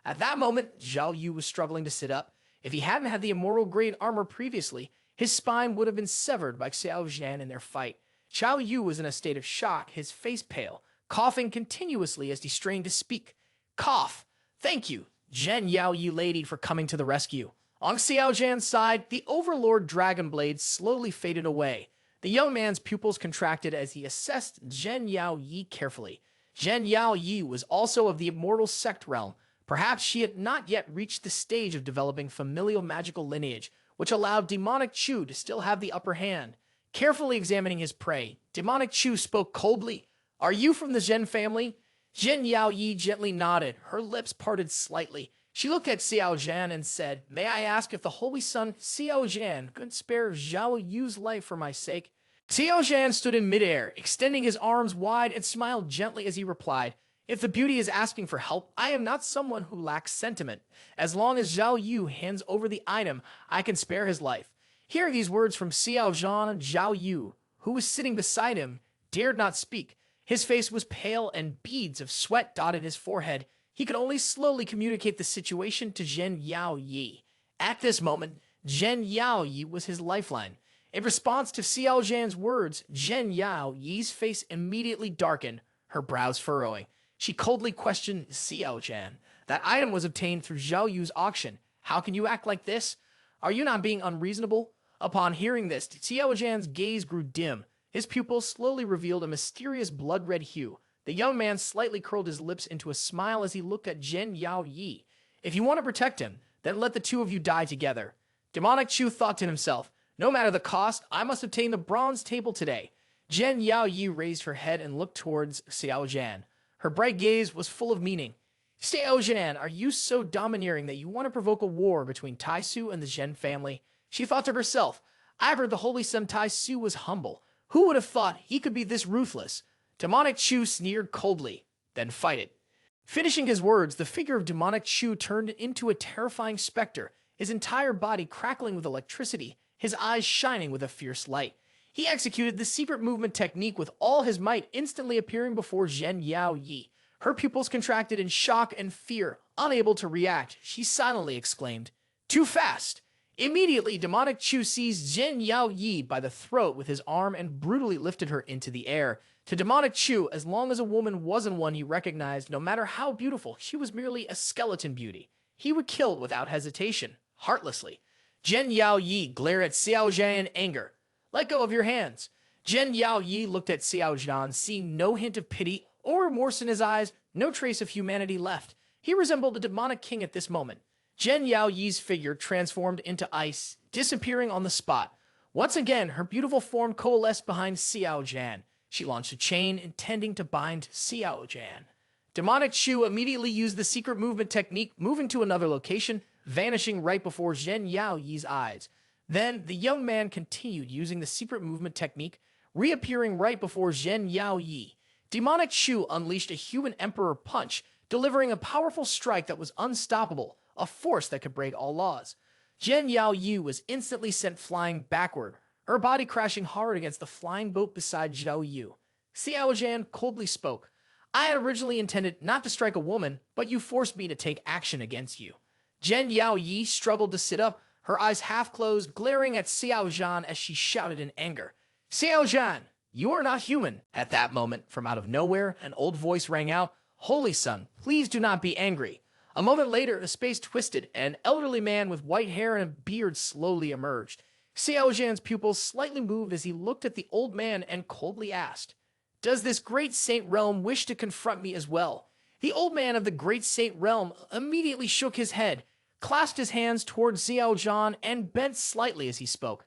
[SPEAKER 1] At that moment, Zhao Yu was struggling to sit up. If he hadn't had the immortal grade armor previously, his spine would have been severed by Xiao Zhan in their fight. Zhao Yu was in a state of shock, his face pale, coughing continuously as he strained to speak. Cough. Thank you, Zhen Yao Yi lady, for coming to the rescue. On Xiao Zhan's side, the Overlord Dragon Blade slowly faded away. The young man's pupils contracted as he assessed Zhen Yao Yi carefully. Zhen Yao Yi was also of the immortal sect realm. Perhaps she had not yet reached the stage of developing familial magical lineage, which allowed Demonic Chu to still have the upper hand. Carefully examining his prey, Demonic Chu spoke coldly. Are you from the Zhen family? Zhen Yao Yi gently nodded, her lips parted slightly. She looked at Xiao Zhan and said, "May I ask if the Holy Son, Xiao Zhan, could spare Zhao Yu's life for my sake?" Xiao Zhan stood in midair, extending his arms wide and smiled gently as he replied, "If the beauty is asking for help, I am not someone who lacks sentiment. As long as Zhao Yu hands over the item, I can spare his life." Hearing these words from Xiao Zhan, Zhao Yu, who was sitting beside him, dared not speak. His face was pale and beads of sweat dotted his forehead. He could only slowly communicate the situation to Zhen Yao Yi. At this moment, Zhen Yao Yi was his lifeline. In response to Xiao Zhan's words, Zhen Yao Yi's face immediately darkened, her brows furrowing. She coldly questioned Xiao Zhan. "That item was obtained through Zhao Yu's auction. How can you act like this? Are you not being unreasonable?" Upon hearing this, Xiao Zhan's gaze grew dim. His pupils slowly revealed a mysterious blood-red hue. The young man slightly curled his lips into a smile as he looked at Zhen Yao Yi. "If you want to protect him, then let the two of you die together." Demonic Chu thought to himself, "No matter the cost, I must obtain the bronze table today." Zhen Yao Yi raised her head and looked towards Xiao Zhan. Her bright gaze was full of meaning. "Xiao Zhan, are you so domineering that you want to provoke a war between Tai Su and the Zhen family?" She thought to herself, "I've heard the holy son Tai Su was humble. Who would have thought he could be this ruthless?" Demonic Chu sneered coldly, "Then fight it." Finishing his words, the figure of Demonic Chu turned into a terrifying specter, his entire body crackling with electricity, his eyes shining with a fierce light. He executed the secret movement technique with all his might, instantly appearing before Zhen Yao Yi. Her pupils contracted in shock and fear. Unable to react, she silently exclaimed, "Too fast!" Immediately, Demonic Chu seized Zhen Yao Yi by the throat with his arm and brutally lifted her into the air. To Demonic Chu, as long as a woman wasn't one he recognized, no matter how beautiful, she was merely a skeleton beauty. He would kill without hesitation, heartlessly. Zhen Yao Yi glared at Xiao Zhan in anger. "Let go of your hands." Zhen Yao Yi looked at Xiao Zhan, seeing no hint of pity or remorse in his eyes, no trace of humanity left. He resembled a demonic king at this moment. Zhen Yao Yi's figure transformed into ice, disappearing on the spot. Once again, her beautiful form coalesced behind Xiao Zhan. She launched a chain, intending to bind Xiao Zhan. Demonic Chu immediately used the secret movement technique, moving to another location, vanishing right before Zhen Yao Yi's eyes. Then, the young man continued using the secret movement technique, reappearing right before Zhen Yao Yi. Demonic Chu unleashed a human emperor punch, delivering a powerful strike that was unstoppable, a force that could break all laws. Zhen Yao Yi was instantly sent flying backward, her body crashing hard against the flying boat beside Zhao Yu. Xiao Zhan coldly spoke, "I had originally intended not to strike a woman, but you forced me to take action against you." Zhen Yao Yi struggled to sit up, her eyes half closed, glaring at Xiao Zhan as she shouted in anger, "Xiao Zhan, you are not human." At that moment, from out of nowhere, an old voice rang out, "Holy Son, please do not be angry." A moment later, the space twisted, and an elderly man with white hair and a beard slowly emerged. Xiao Zhan's pupils slightly moved as he looked at the old man and coldly asked, "Does this great saint realm wish to confront me as well?" The old man of the great saint realm immediately shook his head, clasped his hands towards Xiao Zhan, and bent slightly as he spoke.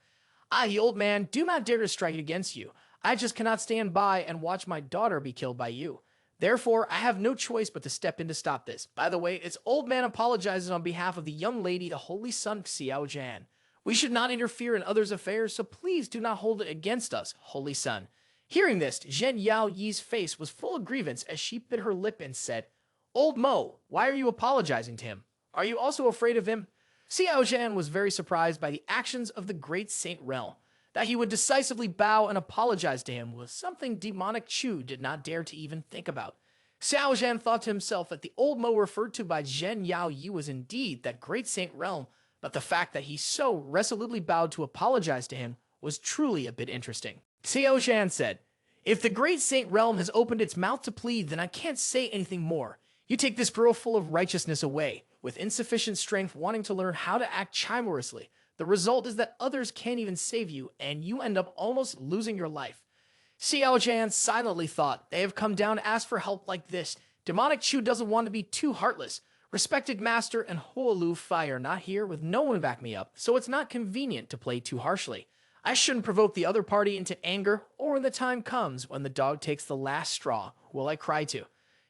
[SPEAKER 1] "I, old man, do not dare to strike against you. I just cannot stand by and watch my daughter be killed by you. Therefore, I have no choice but to step in to stop this. By the way, its old man apologizes on behalf of the young lady, the holy son Xiao Zhan. We should not interfere in others' affairs, so please do not hold it against us, holy son." Hearing this, Zhen Yao Yi's face was full of grievance as she bit her lip and said, "Old Mo, why are you apologizing to him? Are you also afraid of him?" Xiao Zhan was very surprised by the actions of the great saint realm. That he would decisively bow and apologize to him was something Demonic Chu did not dare to even think about. Xiao Zhan thought to himself that the old Mo referred to by Zhen Yao Yi was indeed that great saint realm, but the fact that he so resolutely bowed to apologize to him was truly a bit interesting. Xiao Zhan said, "If the great saint realm has opened its mouth to plead, then I can't say anything more. You take this girl full of righteousness away, with insufficient strength wanting to learn how to act chivalrously. The result is that others can't even save you, and you end up almost losing your life." Xiao Zhan silently thought, "They have come down to ask for help like this. Demonic Chu doesn't want to be too heartless. Respected master and Huolu Fai are not here with no one to back me up, so it's not convenient to play too harshly. I shouldn't provoke the other party into anger, or when the time comes when the dog takes the last straw, who will I cry to?"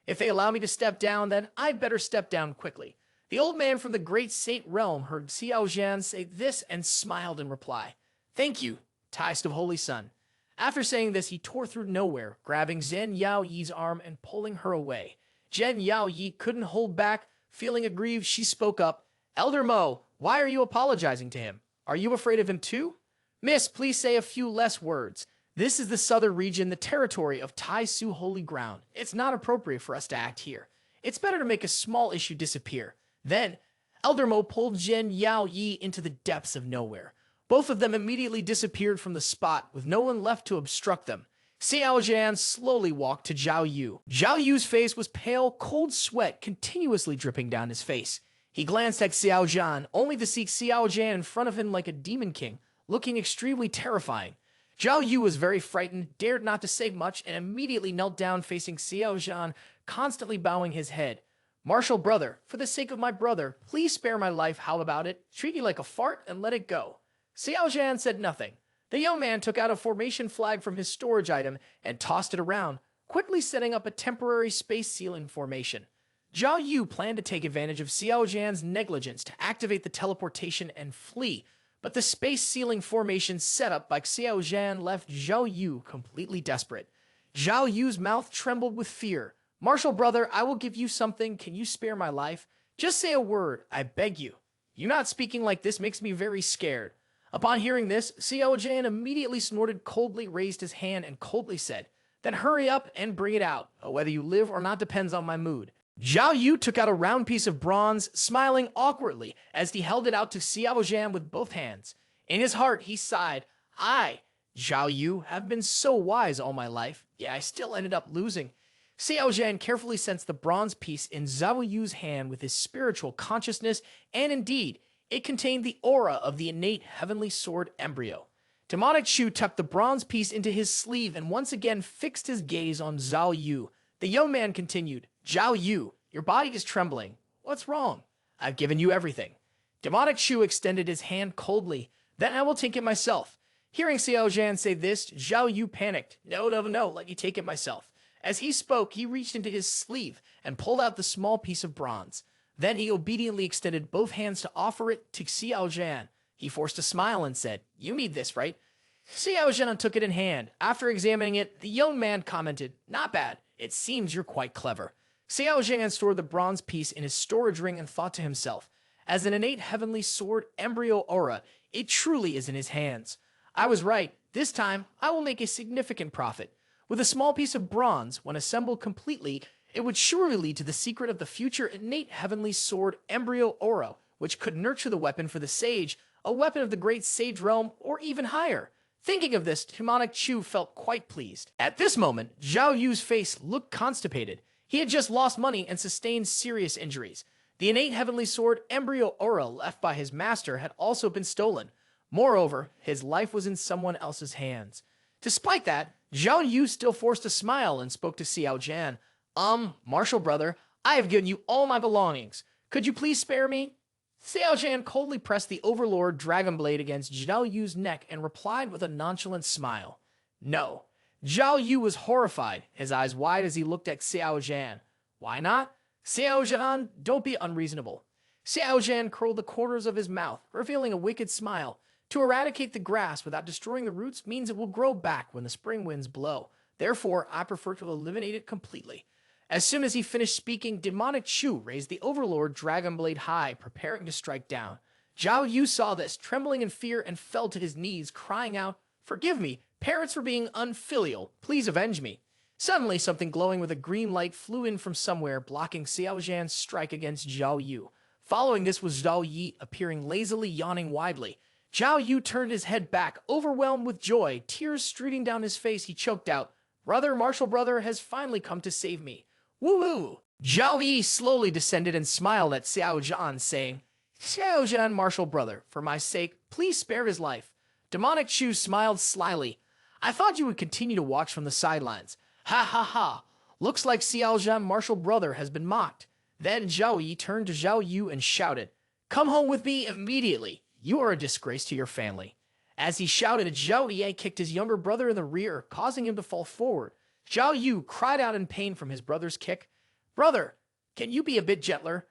[SPEAKER 1] If they allow me to step down, then I'd better step down quickly. The old man from the great saint realm heard Xiao Zhan say this and smiled in reply. Thank you, Tai Su Holy Son. After saying this, he tore through nowhere, grabbing Zhen Yao Yi's arm and pulling her away. Zhen Yao Yi couldn't hold back. Feeling aggrieved, she spoke up. Elder Mo, why are you apologizing to him? Are you afraid of him too? Miss, please say a few less words. This is the southern region, the territory of Tai Su Holy Ground. It's not appropriate for us to act here. It's better to make a small issue disappear. Then, Elder Mo pulled Zhen Yao Yi into the depths of nowhere. Both of them immediately disappeared from the spot, with no one left to obstruct them. Xiao Zhan slowly walked to Zhao Yu. Zhao Yu's face was pale, cold sweat continuously dripping down his face. He glanced at Xiao Zhan, only to see Xiao Zhan in front of him like a demon king, looking extremely terrifying. Zhao Yu was very frightened, dared not to say much, and immediately knelt down facing Xiao Zhan, constantly bowing his head. Martial brother, for the sake of my brother, please spare my life. How about it? Treat me like a fart and let it go. Xiao Zhan said nothing. The young man took out a formation flag from his storage item and tossed it around, quickly setting up a temporary space ceiling formation. Zhao Yu planned to take advantage of Xiao Zhan's negligence to activate the teleportation and flee, but the space ceiling formation set up by Xiao Zhan left Zhao Yu completely desperate. Zhao Yu's mouth trembled with fear. Martial brother, I will give you something. Can you spare my life? Just say a word, I beg you. You not speaking like this makes me very scared. Upon hearing this, Xiao Zhan immediately snorted coldly, raised his hand, and coldly said, Then hurry up and bring it out. Whether you live or not depends on my mood. Zhao Yu took out a round piece of bronze, smiling awkwardly as he held it out to Xiao Zhan with both hands. In his heart, he sighed, I, Zhao Yu, have been so wise all my life, yet I still ended up losing. Xiao Zhan carefully sensed the bronze piece in Zhao Yu's hand with his spiritual consciousness, and indeed, it contained the aura of the innate heavenly sword embryo. Demonic Chu tucked the bronze piece into his sleeve and once again fixed his gaze on Zhao Yu. The young man continued, Zhao Yu, your body is trembling. What's wrong? I've given you everything. Demonic Chu extended his hand coldly. Then I will take it myself. Hearing Xiao Zhan say this, Zhao Yu panicked. No, let me take it myself. As he spoke, he reached into his sleeve and pulled out the small piece of bronze. Then he obediently extended both hands to offer it to Xiao Zhan. He forced a smile and said, You need this, right? Xiao Zhan took it in hand. After examining it, the young man commented, Not bad. It seems you're quite clever. Xiao Zhan stored the bronze piece in his storage ring and thought to himself, As an innate heavenly sword embryo aura, it truly is in his hands. I was right. This time, I will make a significant profit. With a small piece of bronze, when assembled completely, it would surely lead to the secret of the future innate heavenly sword embryo aura, which could nurture the weapon for the sage, a weapon of the great sage realm, or even higher. Thinking of this, Demonic Chu felt quite pleased. At this moment, Zhao Yu's face looked constipated. He had just lost money and sustained serious injuries. The innate heavenly sword embryo aura left by his master had also been stolen. Moreover, his life was in someone else's hands. Despite that, Zhao Yu still forced a smile and spoke to Xiao Zhan. Martial brother, I have given you all my belongings. Could you please spare me? Xiao Zhan coldly pressed the Overlord Dragon Blade against Zhao Yu's neck and replied with a nonchalant smile. No. Zhao Yu was horrified, his eyes wide as he looked at Xiao Zhan. Why not? Xiao Zhan, don't be unreasonable. Xiao Zhan curled the corners of his mouth, revealing a wicked smile. To eradicate the grass without destroying the roots means it will grow back when the spring winds blow. Therefore, I prefer to eliminate it completely. As soon as he finished speaking, Demonic Chu raised the Overlord Dragon Blade high, preparing to strike down. Zhao Yu saw this, trembling in fear, and fell to his knees, crying out, Forgive me, parents, for being unfilial. Please avenge me. Suddenly, something glowing with a green light flew in from somewhere, blocking Xiao Zhan's strike against Zhao Yu. Following this was Zhao Yi, appearing lazily, yawning widely. Zhao Yu turned his head back, overwhelmed with joy, tears streaming down his face. He choked out, Brother, martial brother, has finally come to save me. Woo-hoo! Zhao Yi slowly descended and smiled at Xiao Zhan, saying, Xiao Zhan, martial brother, for my sake, please spare his life. Demonic Chu smiled slyly. I thought you would continue to watch from the sidelines. Ha ha ha! Looks like Xiao Zhan, martial brother, has been mocked. Then Zhao Yi turned to Zhao Yu and shouted, Come home with me immediately. You are a disgrace to your family. As he shouted, Zhao Yi kicked his younger brother in the rear, causing him to fall forward. Zhao Yu cried out in pain from his brother's kick. Brother, can you be a bit gentler?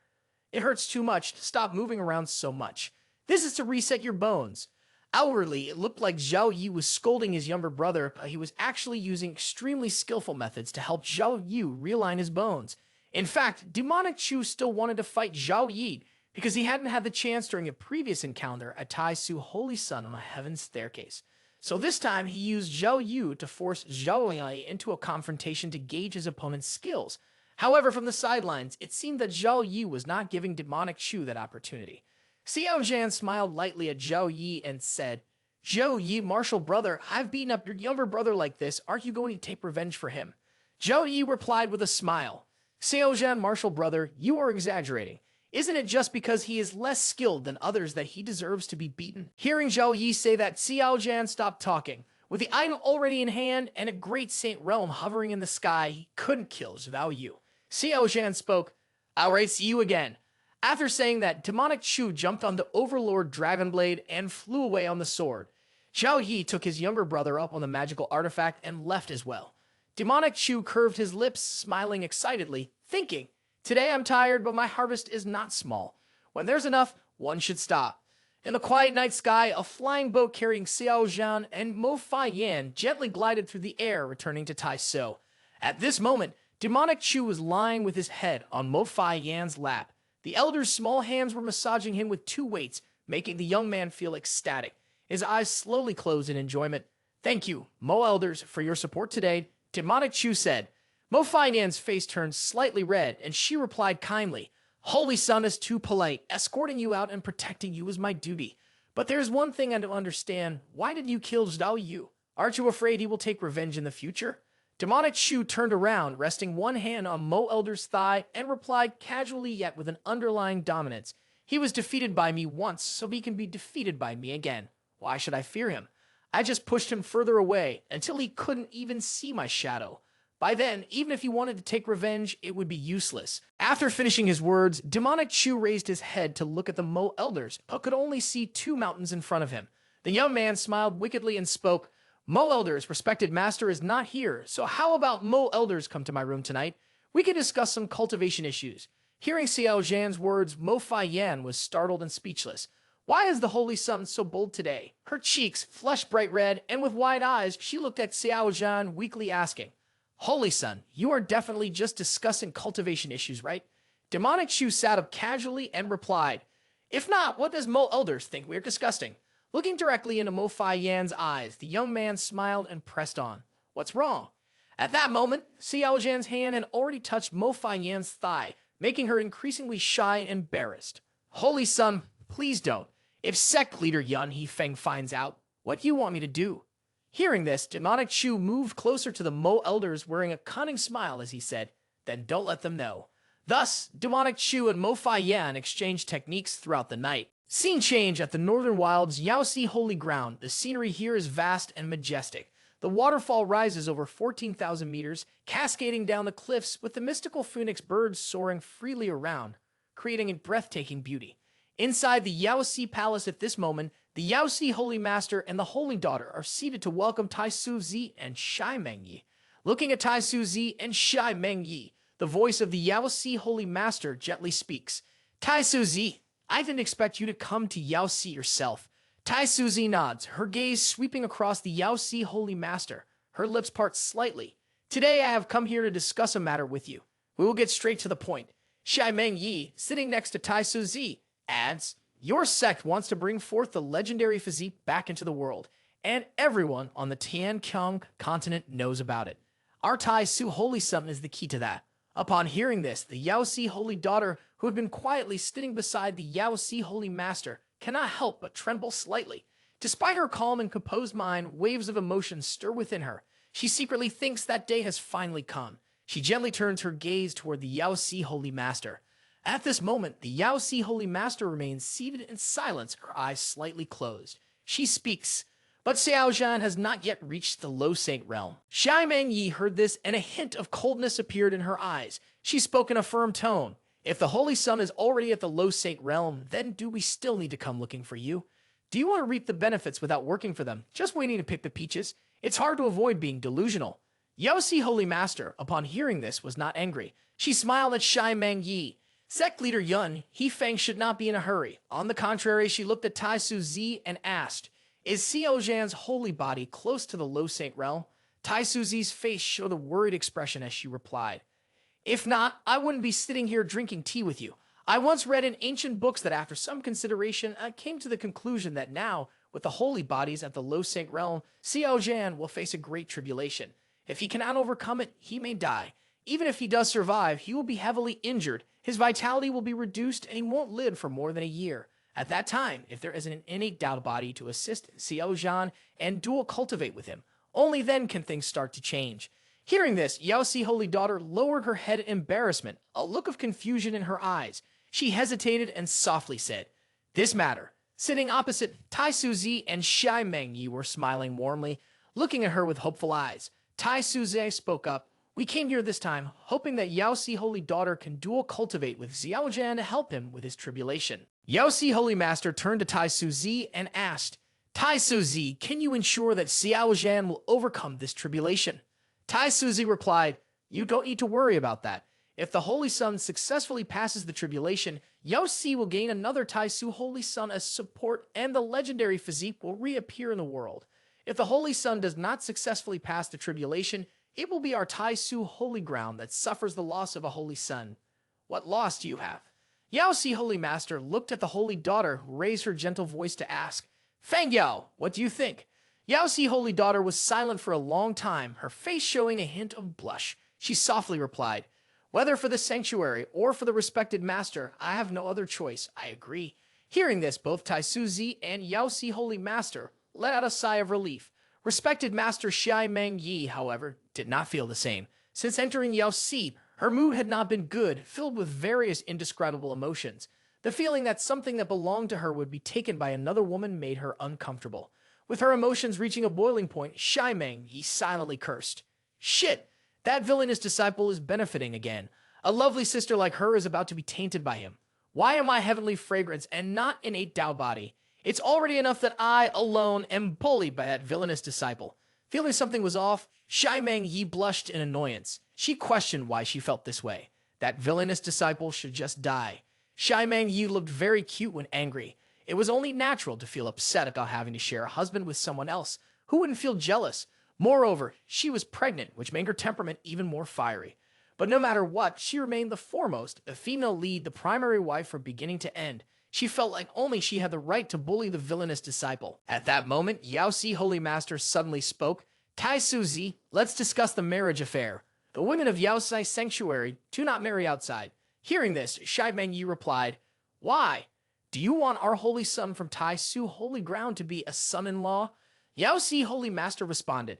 [SPEAKER 1] It hurts too much to stop moving around so much. This is to reset your bones. Outwardly, it looked like Zhao Yi was scolding his younger brother, but he was actually using extremely skillful methods to help Zhao Yi realign his bones. In fact, Demonic Chu still wanted to fight Zhao Yi because he hadn't had the chance during a previous encounter at Tai Su Holy Sun on the Heaven's Staircase. So this time, he used Zhao Yu to force Zhao Yi into a confrontation to gauge his opponent's skills. However, from the sidelines, it seemed that Zhao Yi was not giving Demonic Chu that opportunity. Xiao Zhan smiled lightly at Zhao Yi and said, Zhao Yi, martial brother, I've beaten up your younger brother like this. Aren't you going to take revenge for him? Zhao Yi replied with a smile. Xiao Zhan, martial brother, you are exaggerating. Isn't it just because he is less skilled than others that he deserves to be beaten? Hearing Zhao Yi say that, Xiao Zhan stopped talking. With the idol already in hand and a great saint realm hovering in the sky, he couldn't kill Zhao Yu. Xiao Zhan spoke, All right, see you again. After saying that, Demonic Chu jumped on the Overlord Dragonblade and flew away on the sword. Zhao Yi took his younger brother up on the magical artifact and left as well. Demonic Chu curved his lips, smiling excitedly, thinking, Today I'm tired, but my harvest is not small. When there's enough, one should stop. In the quiet night sky, a flying boat carrying Xiao Zhan and Mo Fai Yan gently glided through the air, returning to Tai Su. At this moment, Demonic Chu was lying with his head on Mo Fai Yan's lap. The elder's small hands were massaging him with two weights, making the young man feel ecstatic. His eyes slowly closed in enjoyment. Thank you, Mo Elders, for your support today, Demonic Chu said. Mo Fai Yan's face turned slightly red, and she replied kindly, Holy Sun is too polite. Escorting you out and protecting you is my duty. But there's one thing I don't understand. Why did you kill Zhao Yu? Aren't you afraid he will take revenge in the future? Demonic Chu turned around, resting one hand on Mo Elder's thigh, and replied casually yet with an underlying dominance. He was defeated by me once, so he can be defeated by me again. Why should I fear him? I just pushed him further away, until he couldn't even see my shadow. By then, even if he wanted to take revenge, it would be useless. After finishing his words, Demonic Chu raised his head to look at the Mo Elders, but could only see two mountains in front of him. The young man smiled wickedly and spoke, Mo Elders, respected master, is not here, so how about Mo Elders come to my room tonight? We can discuss some cultivation issues. Hearing Xiao Zhan's words, Mo Fai Yan was startled and speechless. Why is the Holy Sun so bold today? Her cheeks flushed bright red, and with wide eyes, she looked at Xiao Zhan, weakly asking, Holy Sun, you are definitely just discussing cultivation issues, right? Demonic Chu sat up casually and replied, If not, what does Mo Elders think we are discussing? Looking directly into Mo Fai Yan's eyes, the young man smiled and pressed on. What's wrong? At that moment, Xiao Zhan's hand had already touched Mo Fai Yan's thigh, making her increasingly shy and embarrassed. Holy Sun, please don't. If sect leader Yun He Feng finds out, what do you want me to do? Hearing this, Demonic Chu moved closer to the Mo Elders wearing a cunning smile as he said, Then don't let them know. Thus, Demonic Chu and Mo Fai Yan exchanged techniques throughout the night. Scene change at the Northern Wilds Yaoxi Holy Ground. The scenery here is vast and majestic. The waterfall rises over 14,000 meters, cascading down the cliffs with the mystical phoenix birds soaring freely around, creating a breathtaking beauty. Inside the Yaoxi Palace at this moment, the Yaoxi Holy Master and the Holy Daughter are seated to welcome Tai Su Zi and Shai Mengyi. Looking at Tai Su Zi and Shai Mengyi, the voice of the Yaoxi Holy Master gently speaks. Tai Su Zi, I didn't expect you to come to Yaoxi yourself. Tai Su Zi nods, her gaze sweeping across the Yaoxi Holy Master. Her lips part slightly. Today I have come here to discuss a matter with you. We will get straight to the point. Shai Mengyi, sitting next to Tai Su Zi, adds, Your sect wants to bring forth the legendary physique back into the world, and everyone on the Tian Qiong Continent knows about it. Our Tai Su Holy Summon is the key to that. Upon hearing this, the Yaoxi Holy Daughter, who had been quietly sitting beside the Yaoxi Holy Master, cannot help but tremble slightly. Despite her calm and composed mind, waves of emotion stir within her. She secretly thinks that day has finally come. She gently turns her gaze toward the Yaoxi Holy Master. At this moment, the Yaoxi Holy Master remains seated in silence, her eyes slightly closed. She speaks, but Xiao Zhan has not yet reached the Low Saint realm. Shai Mengyi heard this, and a hint of coldness appeared in her eyes. She spoke in a firm tone. If the Holy Sun is already at the Low Saint realm, then do we still need to come looking for you? Do you want to reap the benefits without working for them, just waiting to pick the peaches? It's hard to avoid being delusional. Yaoxi Holy Master, upon hearing this, was not angry. She smiled at Shy Meng Yi. Sect leader Yun He Feng should not be in a hurry. On the contrary, she looked at Tai Su Zi and asked, "Is Xiao Zhan's holy body close to the low saint realm?" Tai Su Zi's face showed a worried expression as she replied, "If not, I wouldn't be sitting here drinking tea with you. I once read in ancient books that after some consideration, I came to the conclusion that now, with the holy bodies at the low saint realm, Xiao Zhan will face a great tribulation. If he cannot overcome it, he may die. Even if he does survive, he will be heavily injured, his vitality will be reduced, and he won't live for more than a year. At that time, if there is an innate Tao body to assist Xiao Zhan and dual cultivate with him, only then can things start to change." Hearing this, Yaoxi Holy Daughter lowered her head in embarrassment, a look of confusion in her eyes. She hesitated and softly said, "This matter." Sitting opposite, Tai Su Zi and Shy Meng Yi were smiling warmly, looking at her with hopeful eyes. Tai Su Zi spoke up, "We came here this time, hoping that Yaoxi Holy Daughter can dual cultivate with Xiao Zhan to help him with his tribulation." Yaoxi Holy Master turned to Tai Su Zi and asked, "Tai Su Zi, can you ensure that Xiao Zhan will overcome this tribulation?" Tai Su Zi replied, "You don't need to worry about that. If the Holy Sun successfully passes the tribulation, Yao Si will gain another Tai Su Holy Sun as support, and the legendary physique will reappear in the world. If the Holy Sun does not successfully pass the tribulation, it will be our Tai Su Holy Ground that suffers the loss of a Holy Sun. What loss do you have?" Yao Si Holy Master looked at the Holy Daughter, who raised her gentle voice to ask, "Feng Yao, what do you think?" Yao Si Holy Daughter was silent for a long time, her face showing a hint of blush. She softly replied, "Whether for the sanctuary or for the respected master, I have no other choice. I agree." Hearing this, both Tai Su Zi and Yao Si Holy Master let out a sigh of relief. Respected Master Shy Meng Yi, however, did not feel the same. Since entering Yao Si, her mood had not been good, filled with various indescribable emotions. The feeling that something that belonged to her would be taken by another woman made her uncomfortable. With her emotions reaching a boiling point, Shy Meng Yi silently cursed. "Shit! That villainous disciple is benefiting again. A lovely sister like her is about to be tainted by him. Why am I heavenly fragrance and not innate Tao body? It's already enough that I, alone, am bullied by that villainous disciple." Feeling something was off, Shy Meng Yi blushed in annoyance. She questioned why she felt this way. That villainous disciple should just die. Shy Meng Yi looked very cute when angry. It was only natural to feel upset about having to share a husband with someone else. Who wouldn't feel jealous? Moreover, she was pregnant, which made her temperament even more fiery. But no matter what, she remained the foremost, the female lead, the primary wife from beginning to end. She felt like only she had the right to bully the villainous disciple. At that moment, Yao Si Holy Master suddenly spoke, "Tai Su Zi, let's discuss the marriage affair. The women of Yao Si Sanctuary do not marry outside." Hearing this, Shy Meng Yi replied, "Why? Do you want our holy son from Tai Su Holy Ground to be a son-in-law?" Yao Si Holy Master responded,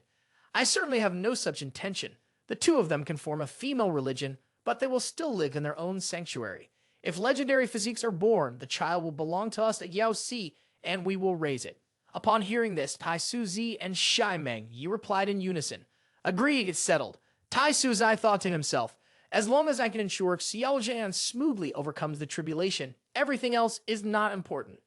[SPEAKER 1] "I certainly have no such intention. The two of them can form a female religion, but they will still live in their own sanctuary. If legendary physiques are born, the child will belong to us at Yao Si, and we will raise it." Upon hearing this, Tai Su Zi and Shy Meng Yi replied in unison, "Agreed, it's settled." Tai Su Zi thought to himself, "As long as I can ensure Xiao Zhan smoothly overcomes the tribulation, everything else is not important."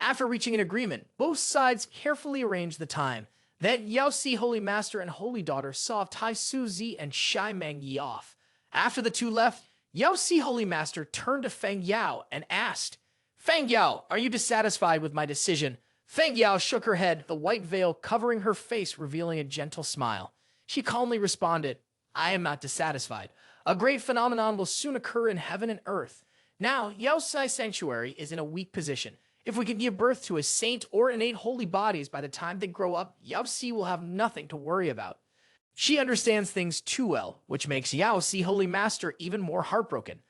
[SPEAKER 1] After reaching an agreement, both sides carefully arranged the time. Then Yao Si Holy Master and Holy Daughter saw Tai Su Zi and Shy Meng Yi off. After the two left, Yao Si Holy Master turned to Feng Yao and asked, "Feng Yao, are you dissatisfied with my decision?" Feng Yao shook her head, the white veil covering her face, revealing a gentle smile. She calmly responded, "I am not dissatisfied. A great phenomenon will soon occur in heaven and earth. Now, Yao Si Sanctuary is in a weak position. If we can give birth to a saint or innate holy bodies by the time they grow up, Yao Si will have nothing to worry about." She understands things too well, which makes Yao Si Holy Master even more heartbroken.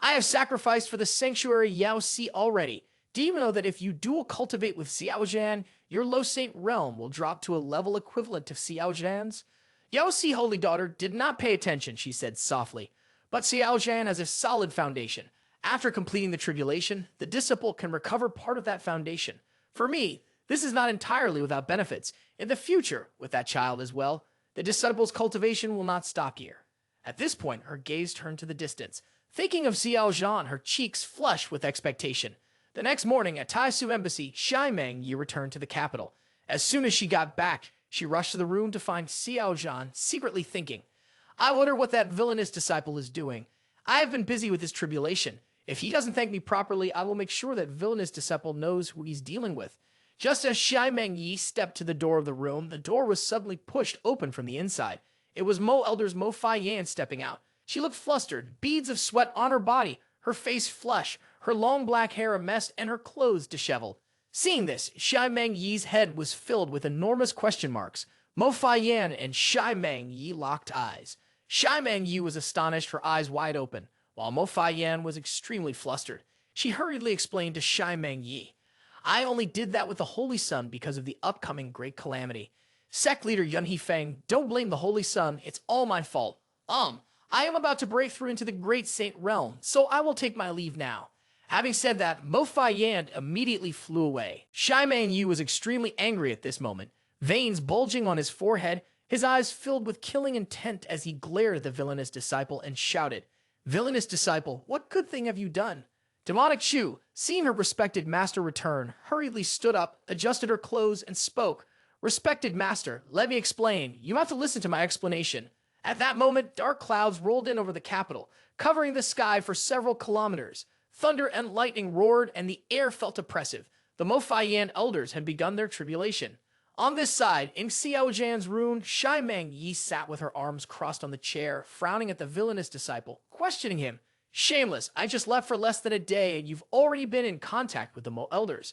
[SPEAKER 1] "I have sacrificed for the sanctuary Yao Si already. Do you know that if you dual cultivate with Xiao Zhan, your low saint realm will drop to a level equivalent to Xiao Zhan's?" Yao Si Holy Daughter did not pay attention, she said softly. "But Xiao Zhan has a solid foundation. After completing the tribulation, the disciple can recover part of that foundation. For me, this is not entirely without benefits. In the future, with that child as well, the disciple's cultivation will not stop here." At this point, her gaze turned to the distance. Thinking of Xiao Zhan, her cheeks flushed with expectation. The next morning, at Tai Su Embassy, Shy Meng Yi returned to the capital. As soon as she got back, she rushed to the room to find Xiao Zhan secretly thinking, "I wonder what that villainous disciple is doing. I have been busy with this tribulation. If he doesn't thank me properly, I will make sure that villainous disciple knows who he's dealing with. Just as Xia Mengyi stepped to the door of the room, the door was suddenly pushed open from the inside. It was Mo Elder's Mo Fai Yan stepping out. She looked flustered, beads of sweat on her body, her face flush, her long black hair a mess, and her clothes disheveled. Seeing this, Xia Mengyi's head was filled with enormous question marks. Mo Fai Yan and Xia Mengyi locked eyes. Xia Mengyi was astonished, her eyes wide open, while Mo Fai Yan was extremely flustered. She hurriedly explained to Xia Mengyi, I only did that with the Holy Sun because of the upcoming great calamity. Sect leader Yun He Feng, don't blame the Holy Sun, it's all my fault. I am about to break through into the great saint realm, so I will take my leave now. Having said that, Mo Fai Yan immediately flew away. Xia Mengyi was extremely angry at this moment, veins bulging on his forehead, his eyes filled with killing intent as he glared at the villainous disciple and shouted, Villainous disciple, what good thing have you done? Demonic Chu, seeing her respected master return, hurriedly stood up, adjusted her clothes, and spoke. Respected master, let me explain. You have to listen to my explanation. At that moment, dark clouds rolled in over the capital, covering the sky for several kilometers. Thunder and lightning roared, and the air felt oppressive. The Mo Fai Yan elders had begun their tribulation. On this side, in Xiao Zhan's room, Xia Mengyi sat with her arms crossed on the chair, frowning at the villainous disciple, questioning him. Shameless, I just left for less than a day, and you've already been in contact with the Mo elders.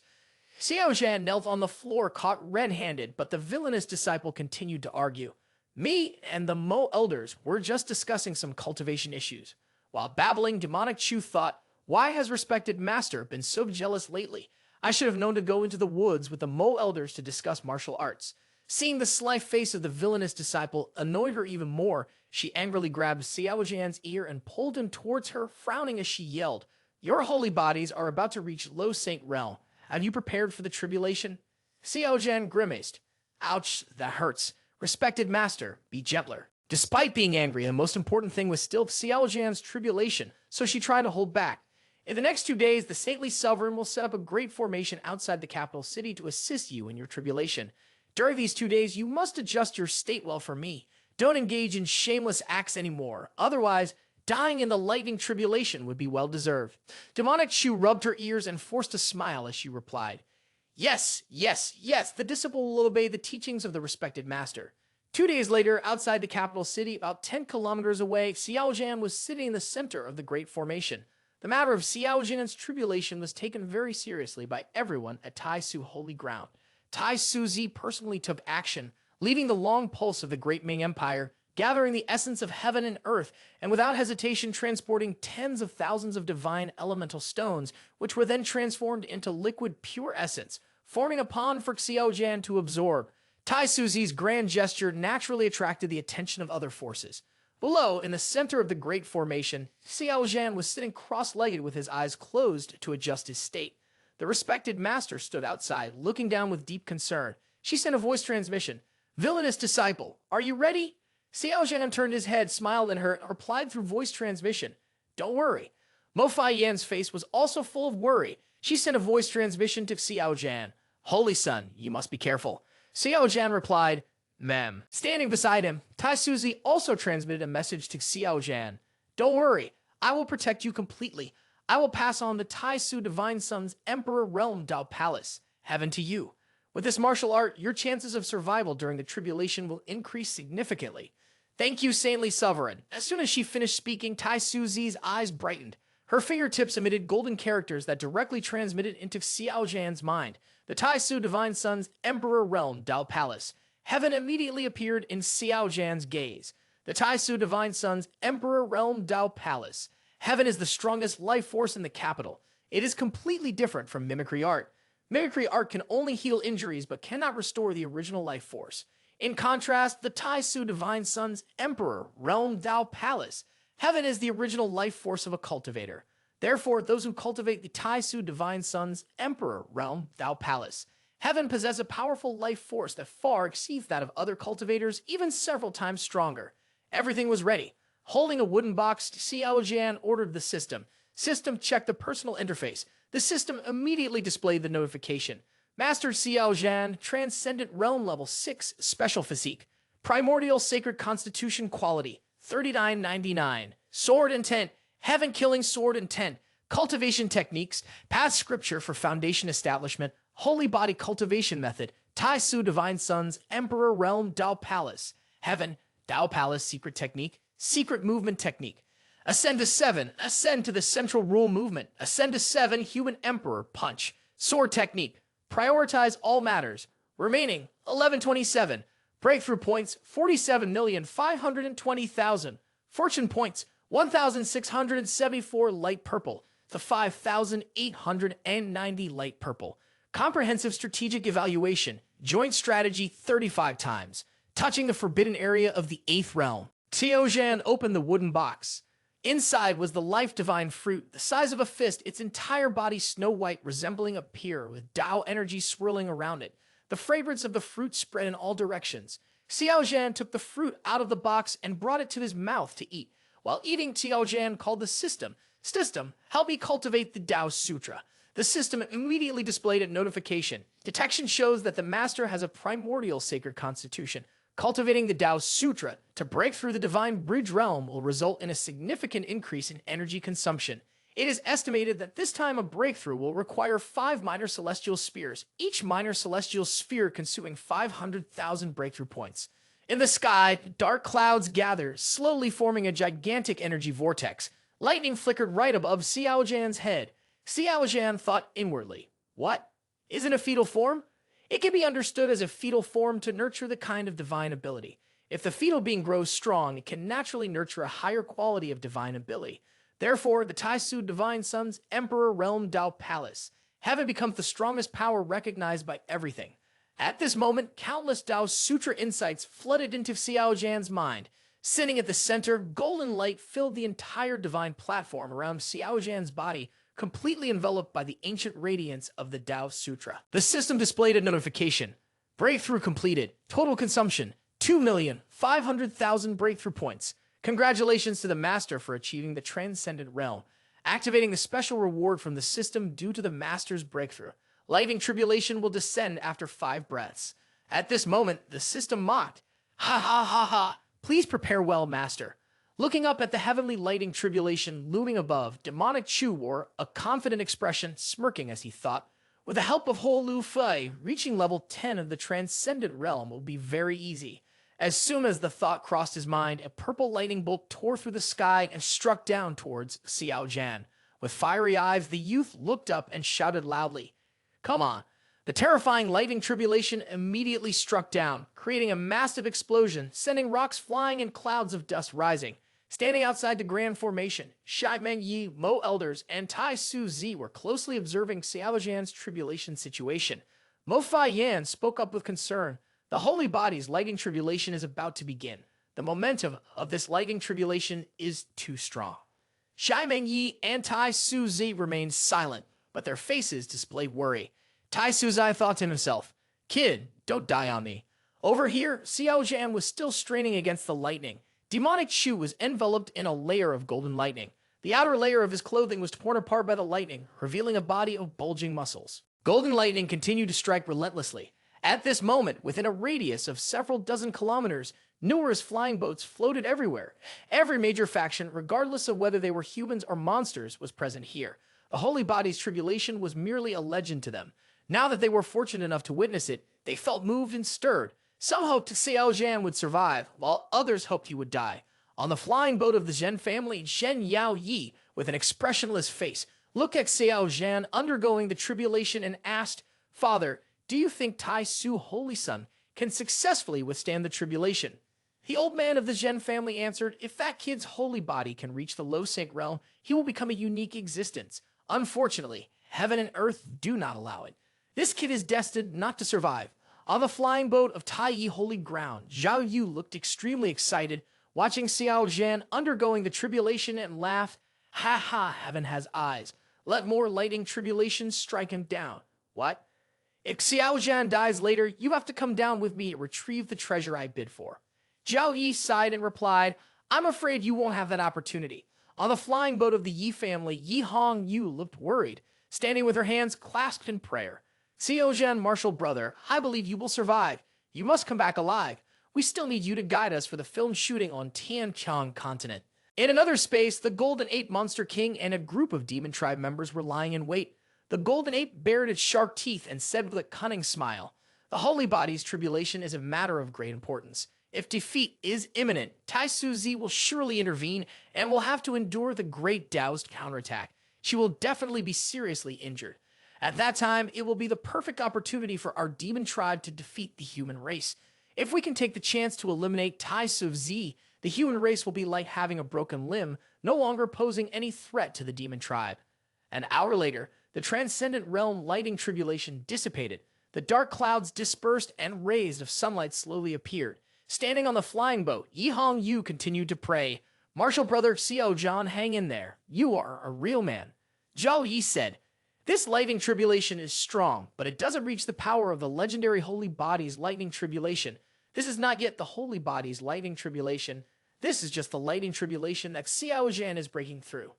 [SPEAKER 1] Xiao Zhan knelt on the floor, caught red-handed, but the villainous disciple continued to argue. Me and the Mo elders were just discussing some cultivation issues. While babbling, Demonic Chu thought, why has respected master been so jealous lately? I should have known to go into the woods with the Mo elders to discuss martial arts. Seeing the sly face of the villainous disciple annoyed her even more. She angrily grabbed Xiao Zhan's ear and pulled him towards her, frowning as she yelled, Your holy bodies are about to reach low saint realm. Have you prepared for the tribulation? Xiao Zhan grimaced. Ouch, that hurts. Respected master, be gentler. Despite being angry, the most important thing was still Xiao Zhan's tribulation, so she tried to hold back. In the next 2 days, the saintly sovereign will set up a great formation outside the capital city to assist you in your tribulation. During these 2 days, you must adjust your state well for me. Don't engage in shameless acts anymore. Otherwise, dying in the lightning tribulation would be well-deserved. Demonic Chu rubbed her ears and forced a smile as she replied, Yes, yes, yes, the disciple will obey the teachings of the respected master. 2 days later, outside the capital city, about 10 kilometers away, Xiao Zhan was sitting in the center of the great formation. The matter of Xiao Zhan's tribulation was taken very seriously by everyone at Tai Su Holy Ground. Tai Su Zi personally took action, leading the long pulse of the great Ming Empire, gathering the essence of heaven and earth, and without hesitation transporting tens of thousands of divine elemental stones, which were then transformed into liquid pure essence, forming a pond for Xiao Zhan to absorb. Tai Su Zi's grand gesture naturally attracted the attention of other forces. Below, in the center of the great formation, Xiao Zhan was sitting cross-legged with his eyes closed to adjust his state. The respected master stood outside, looking down with deep concern. She sent a voice transmission. Villainous disciple, are you ready? Xiao Zhan turned his head, smiled at her, and replied through voice transmission. Don't worry. Mo Fai Yan's face was also full of worry. She sent a voice transmission to Xiao Zhan. Holy Son, you must be careful. Xiao Zhan replied, Ma'am. Standing beside him, Tai Su Zi also transmitted a message to Xiao Zhan. Don't worry, I will protect you completely. I will pass on the Tai Su Divine Sun's Emperor Realm Dao Palace, heaven to you. With this martial art, your chances of survival during the tribulation will increase significantly. Thank you, Saintly Sovereign. As soon as she finished speaking, Tai Su Zi's eyes brightened. Her fingertips emitted golden characters that directly transmitted into Xiao Zhan's mind. The Tai Su Divine Sun's Emperor Realm Dao Palace. Heaven immediately appeared in Xiao Zhan's gaze. The Tai Su Divine Sun's Emperor Realm Dao Palace. Heaven is the strongest life force in the capital. It is completely different from mimicry art. Mimicry art can only heal injuries but cannot restore the original life force. In contrast, the Tai Su Divine Sun's Emperor Realm Dao Palace. Heaven is the original life force of a cultivator. Therefore, those who cultivate the Tai Su Divine Sun's Emperor Realm Dao Palace. Heaven possesses a powerful life force that far exceeds that of other cultivators, even several times stronger. Everything was ready. Holding a wooden box, Xiao Zhan ordered the system. System checked the personal interface. The system immediately displayed the notification. Master Xiao Zhan, Transcendent Realm Level 6, Special Physique. Primordial Sacred Constitution Quality, 3999. Sword Intent, Heaven Killing Sword Intent, Cultivation Techniques, Path Scripture for Foundation Establishment, Holy Body Cultivation Method, Tai Su Divine Sons, Emperor Realm Dao Palace, Heaven, Dao Palace Secret Technique, Secret Movement Technique. Ascend to 7, Ascend to the Central Rule Movement, Ascend to 7, Human Emperor Punch, Sword Technique, Prioritize All Matters, remaining 1127, Breakthrough Points 47,520,000, Fortune Points 1,674 light purple to 5,890 light purple. Comprehensive strategic evaluation, joint strategy 35 times, touching the forbidden area of the 8th realm. Qiao Zhan opened the wooden box. Inside was the life divine fruit, the size of a fist, its entire body snow white, resembling a pear, with Tao energy swirling around it. The fragrance of the fruit spread in all directions. Qiao Zhan took the fruit out of the box and brought it to his mouth to eat. While eating, Qiao Zhan called the system, help me cultivate the Tao Sutra. The system immediately displayed a notification. Detection shows that the master has a primordial sacred constitution. Cultivating the Tao Sutra to break through the divine bridge realm will result in a significant increase in energy consumption. It is estimated that this time a breakthrough will require 5 minor celestial spheres, each minor celestial sphere consuming 500,000 breakthrough points. In the sky, dark clouds gather, slowly forming a gigantic energy vortex. Lightning flickered right above Qiao Zhan's head. Qiao Zhan thought inwardly, "What? Isn't a fetal form?" It can be understood as a fetal form to nurture the kind of divine ability. If the fetal being grows strong, it can naturally nurture a higher quality of divine ability. Therefore, the Tai Su Divine Sons, Emperor Realm Dao Palace, heaven becomes the strongest power recognized by everything. At this moment, countless Tao Sutra insights flooded into Qiao Zhan's mind. Sitting at the center, golden light filled the entire divine platform around Qiao Zhan's body, completely enveloped by the ancient radiance of the Tao Sutra. The system displayed a notification. Breakthrough completed. Total consumption, 2,500,000 breakthrough points. Congratulations to the master for achieving the transcendent realm. Activating the special reward from the system due to the master's breakthrough. Lightning tribulation will descend after 5 breaths. At this moment, the system mocked. Ha ha ha ha. Please prepare well, master. Looking up at the heavenly lighting tribulation looming above, demonic Chu wore a confident expression, smirking as he thought, with the help of Ho Lu Fei, reaching level 10 of the transcendent realm will be very easy. As soon as the thought crossed his mind, a purple lightning bolt tore through the sky and struck down towards Qiao Zhan. With fiery eyes, the youth looked up and shouted loudly, "Come on!" The terrifying lightning tribulation immediately struck down, creating a massive explosion, sending rocks flying and clouds of dust rising. Standing outside the Grand Formation, Shai Meng Yi, Mo Elders, and Tai Su Zi were closely observing Qiao Zhan's tribulation situation. Mo Fai Yan spoke up with concern. The Holy Body's lightning tribulation is about to begin. The momentum of this lightning tribulation is too strong. Shai Meng Yi and Tai Su Zi remained silent, but their faces displayed worry. Tai Su Zi thought to himself, "Kid, don't die on me." Over here, Qiao Zhan was still straining against the lightning. Demonic Chu was enveloped in a layer of golden lightning. The outer layer of his clothing was torn apart by the lightning, revealing a body of bulging muscles. Golden lightning continued to strike relentlessly. At this moment, within a radius of several dozen kilometers, numerous flying boats floated everywhere. Every major faction, regardless of whether they were humans or monsters, was present here. The Holy Body's tribulation was merely a legend to them. Now that they were fortunate enough to witness it, they felt moved and stirred. Some hoped Qiao Zhan would survive, while others hoped he would die. On the flying boat of the Zhen family, Zhen Yao Yi, with an expressionless face, looked at Qiao Zhan undergoing the tribulation and asked, "Father, do you think Tai Su Holy Son can successfully withstand the tribulation?" The old man of the Zhen family answered, "If that kid's holy body can reach the low sync realm, he will become a unique existence. Unfortunately, heaven and earth do not allow it. This kid is destined not to survive." On the flying boat of Tai Su Holy Ground, Zhao Yu looked extremely excited, watching Qiao Zhan undergoing the tribulation and laughed, "Ha ha, heaven has eyes. Let more lightning tribulations strike him down." "What? If Qiao Zhan dies later, you have to come down with me and retrieve the treasure I bid for." Zhao Yi sighed and replied, "I'm afraid you won't have that opportunity." On the flying boat of the Yi family, Yi Hong Yu looked worried, standing with her hands clasped in prayer. "Qiao Zhan, martial brother, I believe you will survive. You must come back alive. We still need you to guide us for the film shooting on Tian Qiong Continent." In another space, the Golden Ape Monster King and a group of demon tribe members were lying in wait. The Golden Ape bared its sharp teeth and said with a cunning smile, "The Holy Body's tribulation is a matter of great importance. If defeat is imminent, Tai Su Zi will surely intervene and will have to endure the Great Tao's counterattack. She will definitely be seriously injured. At that time, it will be the perfect opportunity for our demon tribe to defeat the human race. If we can take the chance to eliminate Tai Su Zi, the human race will be like having a broken limb, no longer posing any threat to the demon tribe." An hour later, the transcendent realm lighting tribulation dissipated. The dark clouds dispersed and rays of sunlight slowly appeared. Standing on the flying boat, Yi Hong Yu continued to pray, "Martial brother Xiao Zhan, hang in there. You are a real man." Zhao Yi said, "This lightning tribulation is strong, but it doesn't reach the power of the legendary Holy Body's lightning tribulation. This is not yet the Holy Body's lightning tribulation. This is just the lightning tribulation that Xiao Zhan is breaking through."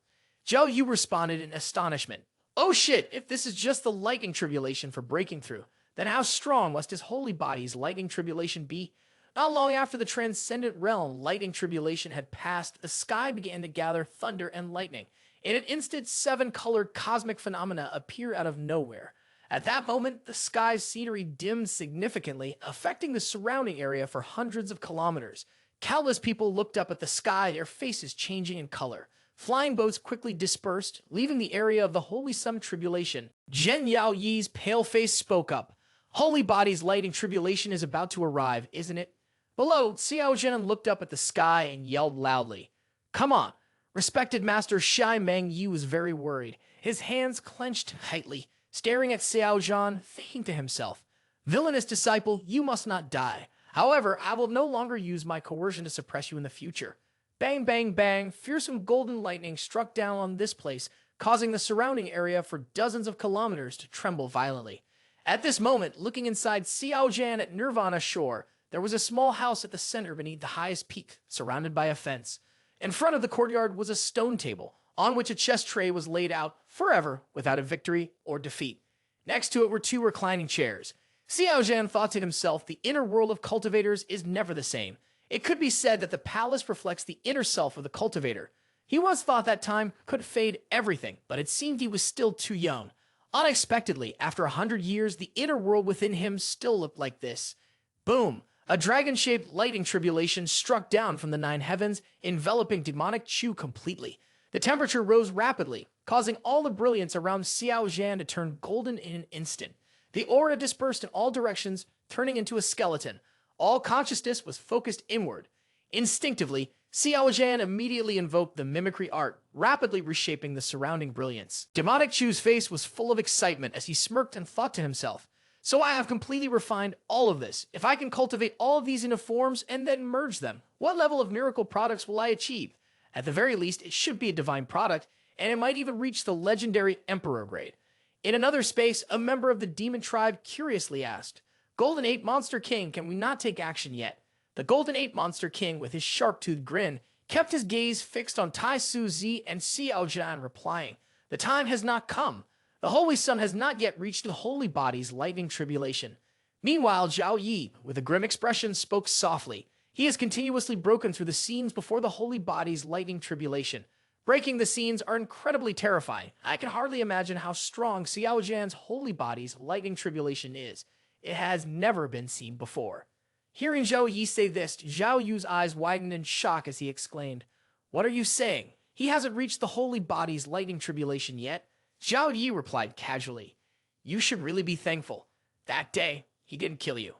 [SPEAKER 1] Zhao Yu responded in astonishment, "Oh shit, if this is just the lightning tribulation for breaking through, then how strong must his Holy Body's lightning tribulation be?" Not long after the transcendent realm lightning tribulation had passed, the sky began to gather thunder and lightning. In an instant, 7-colored cosmic phenomena appear out of nowhere. At that moment, the sky's scenery dimmed significantly, affecting the surrounding area for hundreds of kilometers. Countless people looked up at the sky, their faces changing in color. Flying boats quickly dispersed, leaving the area of the Holy Sun tribulation. Zhen Yao Yi's pale face spoke up. "Holy Body's lightning tribulation is about to arrive, isn't it?" Below, Xiao Zhan looked up at the sky and yelled loudly, "Come on!" Respected Master Shai Meng Yu was very worried. His hands clenched tightly, staring at Xiao Zhan, thinking to himself, "Villainous disciple, you must not die. However, I will no longer use my coercion to suppress you in the future." Bang, bang, bang, fearsome golden lightning struck down on this place, causing the surrounding area for dozens of kilometers to tremble violently. At this moment, looking inside Xiao Zhan at Nirvana Shore, there was a small house at the center beneath the highest peak, surrounded by a fence. In front of the courtyard was a stone table, on which a chess tray was laid out forever without a victory or defeat. Next to it were 2 reclining chairs. Xiao Zhan thought to himself, the inner world of cultivators is never the same. It could be said that the palace reflects the inner self of the cultivator. He once thought that time could fade everything, but it seemed he was still too young. Unexpectedly, after 100 years, the inner world within him still looked like this. Boom! A dragon-shaped lightning tribulation struck down from the 9 heavens, enveloping demonic Chu completely. The temperature rose rapidly, causing all the brilliance around Xiao Zhan to turn golden in an instant. The aura dispersed in all directions, turning into a skeleton. All consciousness was focused inward. Instinctively, Xiao Zhan immediately invoked the mimicry art, rapidly reshaping the surrounding brilliance. Demonic Chu's face was full of excitement as he smirked and thought to himself, "So I have completely refined all of this. If I can cultivate all of these into forms and then merge them, what level of miracle products will I achieve? At the very least, it should be a divine product, and it might even reach the legendary Emperor grade." In another space, a member of the demon tribe curiously asked, "Golden Ape Monster King, can we not take action yet?" The Golden Ape Monster King, with his sharp-toothed grin, kept his gaze fixed on Tai Su Zi and Xiao Zhan, replying, "The time has not come. The Holy Sun has not yet reached the Holy Body's lightning tribulation." Meanwhile, Zhao Yi, with a grim expression, spoke softly. He has continuously broken through the scenes before the Holy Body's lightning tribulation. Breaking the scenes are incredibly terrifying. I can hardly imagine how strong Xiao Zhan's Holy Body's lightning tribulation is. It has never been seen before. Hearing Zhao Yi say this, Zhao Yu's eyes widened in shock as he exclaimed, "What are you saying? He hasn't reached the Holy Body's lightning tribulation yet." Zhao Yi replied casually, "You should really be thankful. That day, he didn't kill you."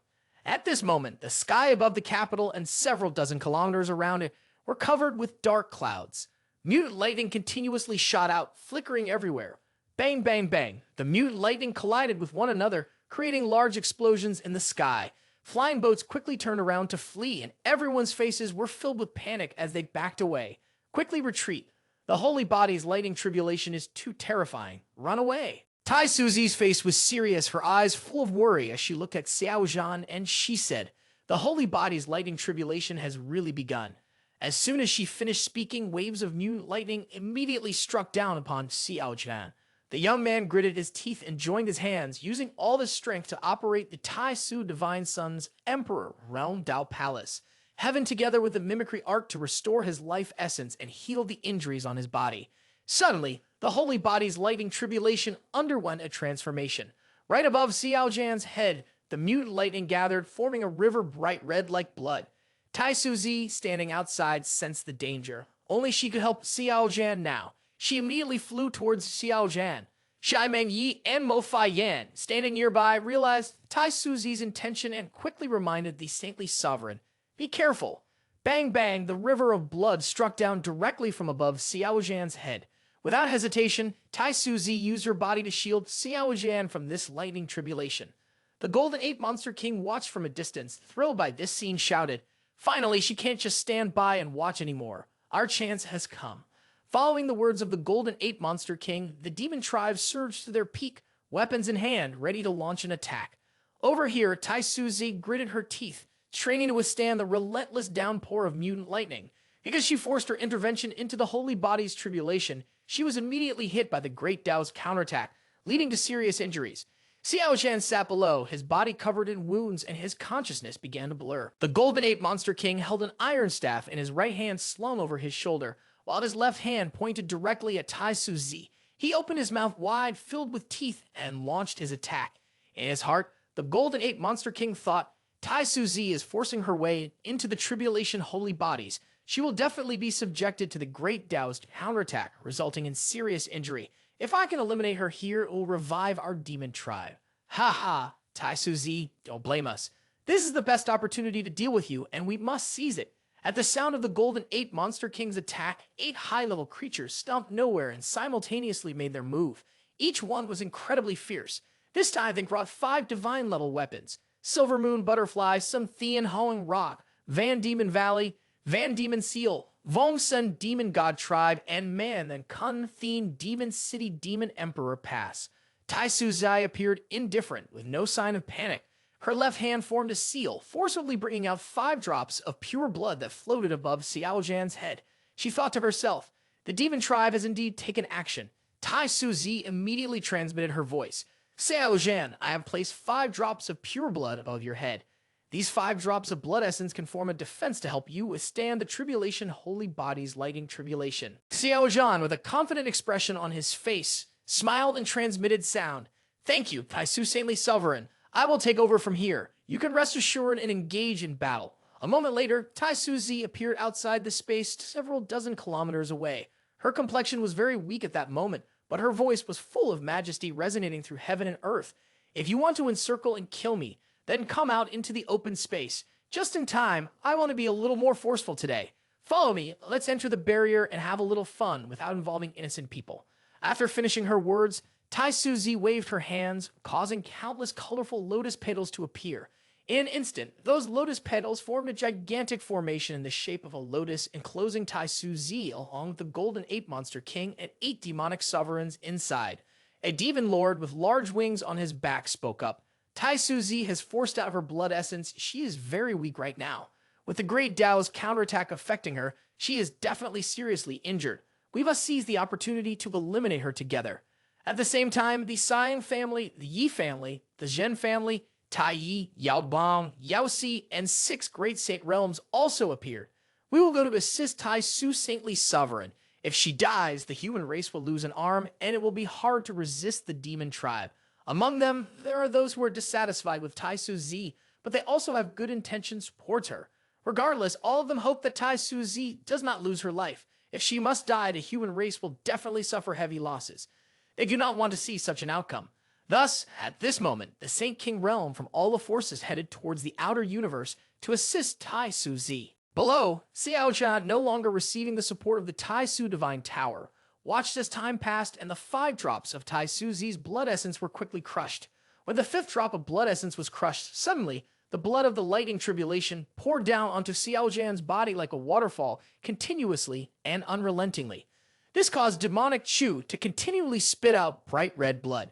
[SPEAKER 1] At this moment, the sky above the capital and several dozen kilometers around it were covered with dark clouds. Mutant lightning continuously shot out, flickering everywhere. Bang, bang, bang. The mutant lightning collided with one another, creating large explosions in the sky. Flying boats quickly turned around to flee, and everyone's faces were filled with panic as they backed away. "Quickly retreat. The Holy Body's lightning tribulation is too terrifying. Run away." Tai Su Zi's face was serious, her eyes full of worry as she looked at Xiao Zhan, and she said, "The Holy Body's lightning tribulation has really begun." As soon as she finished speaking, waves of mutant lightning immediately struck down upon Xiao Zhan. The young man gritted his teeth and joined his hands, using all his strength to operate the Tai Su Divine Sun's Emperor Realm Dao Palace. heaven together with the mimicry art to restore his life essence and heal the injuries on his body. Suddenly, the holy body's lightning tribulation underwent a transformation. Right above Xiao Zhan's head, the mutant lightning gathered, forming a river bright red like blood. Tai Su Zi, standing outside, sensed the danger. Only she could help Xiao Zhan now. She immediately flew towards Xiao Zhan. Shai Meng Yi and Mo Fai Yan, standing nearby, realized Tai Su Zi's intention and quickly reminded the saintly sovereign, "Be careful." Bang bang, the river of blood struck down directly from above Xiao Zhan's head. Without hesitation, Tai Su Zi used her body to shield Xiao Zhan from this lightning tribulation. The Golden Ape Monster King watched from a distance, thrilled by this scene, shouted, "Finally, she can't just stand by and watch anymore. Our chance has come." Following the words of the Golden Ape Monster King, the demon tribes surged to their peak, weapons in hand, ready to launch an attack. Over here, Tai Su Zi gritted her teeth, training to withstand the relentless downpour of mutant lightning. Because she forced her intervention into the holy body's tribulation, she was immediately hit by the Great Tao's counterattack, leading to serious injuries. Xiao Zhan sat below, his body covered in wounds, and his consciousness began to blur. The Golden Ape Monster King held an iron staff in his right hand slung over his shoulder, while his left hand pointed directly at Tai Su Zi. He opened his mouth wide, filled with teeth, and launched his attack. In his heart, the Golden Ape Monster King thought, Tai Su Zi is forcing her way into the tribulation holy bodies. She will definitely be subjected to the Great Tao's counterattack, resulting in serious injury. If I can eliminate her here, it will revive our demon tribe. Ha ha, Tai Su Zi, don't blame us. This is the best opportunity to deal with you, and we must seize it. At the sound of the Golden Ape Monster King's attack, 8 high-level creatures stomped nowhere and simultaneously made their move. Each one was incredibly fierce. This time they brought 5 divine-level weapons: Silver Moon Butterfly, some Thean Hauing Rock, Van Demon Valley, Van Demon Seal, Vong Sun Demon God Tribe, and Man then Kun Thien Demon City Demon Emperor Pass. Tai Su Zi appeared indifferent, with no sign of panic. Her left hand formed a seal, forcibly bringing out 5 drops of pure blood that floated above Xiao Zhan's head. She thought to herself, the demon tribe has indeed taken action. Tai Su Zi immediately transmitted her voice. Xiao Zhan, I have placed 5 drops of pure blood above your head. These 5 drops of blood essence can form a defense to help you withstand the tribulation holy body's lighting tribulation. Xiao Zhan, with a confident expression on his face, smiled and transmitted sound. Thank you, Tai Su Saintly Sovereign. I will take over from here. You can rest assured and engage in battle. A moment later, Tai Su Zi appeared outside the space several dozen kilometers away. Her complexion was very weak at that moment, but her voice was full of majesty resonating through heaven and earth. If you want to encircle and kill me, then come out into the open space. Just in time, I want to be a little more forceful today. Follow me, let's enter the barrier and have a little fun without involving innocent people. After finishing her words, Tai Su Zi waved her hands, causing countless colorful lotus petals to appear. In an instant, those lotus petals formed a gigantic formation in the shape of a lotus enclosing Tai Su Zi along with the Golden Ape Monster King and 8 demonic sovereigns inside. A demon lord with large wings on his back spoke up. Tai Su Zi has forced out her blood essence. She is very weak right now. With the Great Tao's counterattack affecting her, she is definitely seriously injured. We must seize the opportunity to eliminate her together. At the same time, the Xiang family, the Yi family, the Zhen family, Tai Yi, Yao Bang, Yao Si, and 6 great saint realms also appeared. We will go to assist Tai Su Saintly Sovereign. If she dies, the human race will lose an arm, and it will be hard to resist the demon tribe. Among them, there are those who are dissatisfied with Tai Su Zi, but they also have good intentions towards her. Regardless, all of them hope that Tai Su Zi does not lose her life. If she must die, the human race will definitely suffer heavy losses. They do not want to see such an outcome. Thus, at this moment, the Saint King realm from all the forces headed towards the outer universe to assist Tai Su Zi. Below, Xiao Zhan, no longer receiving the support of the Tai Su Divine Tower, watched as time passed and the 5 drops of Tai Su Zi's blood essence were quickly crushed. When the 5th drop of blood essence was crushed, suddenly, the blood of the lightning tribulation poured down onto Xiao Zhan's body like a waterfall, continuously and unrelentingly. This caused demonic Chu to continually spit out bright red blood.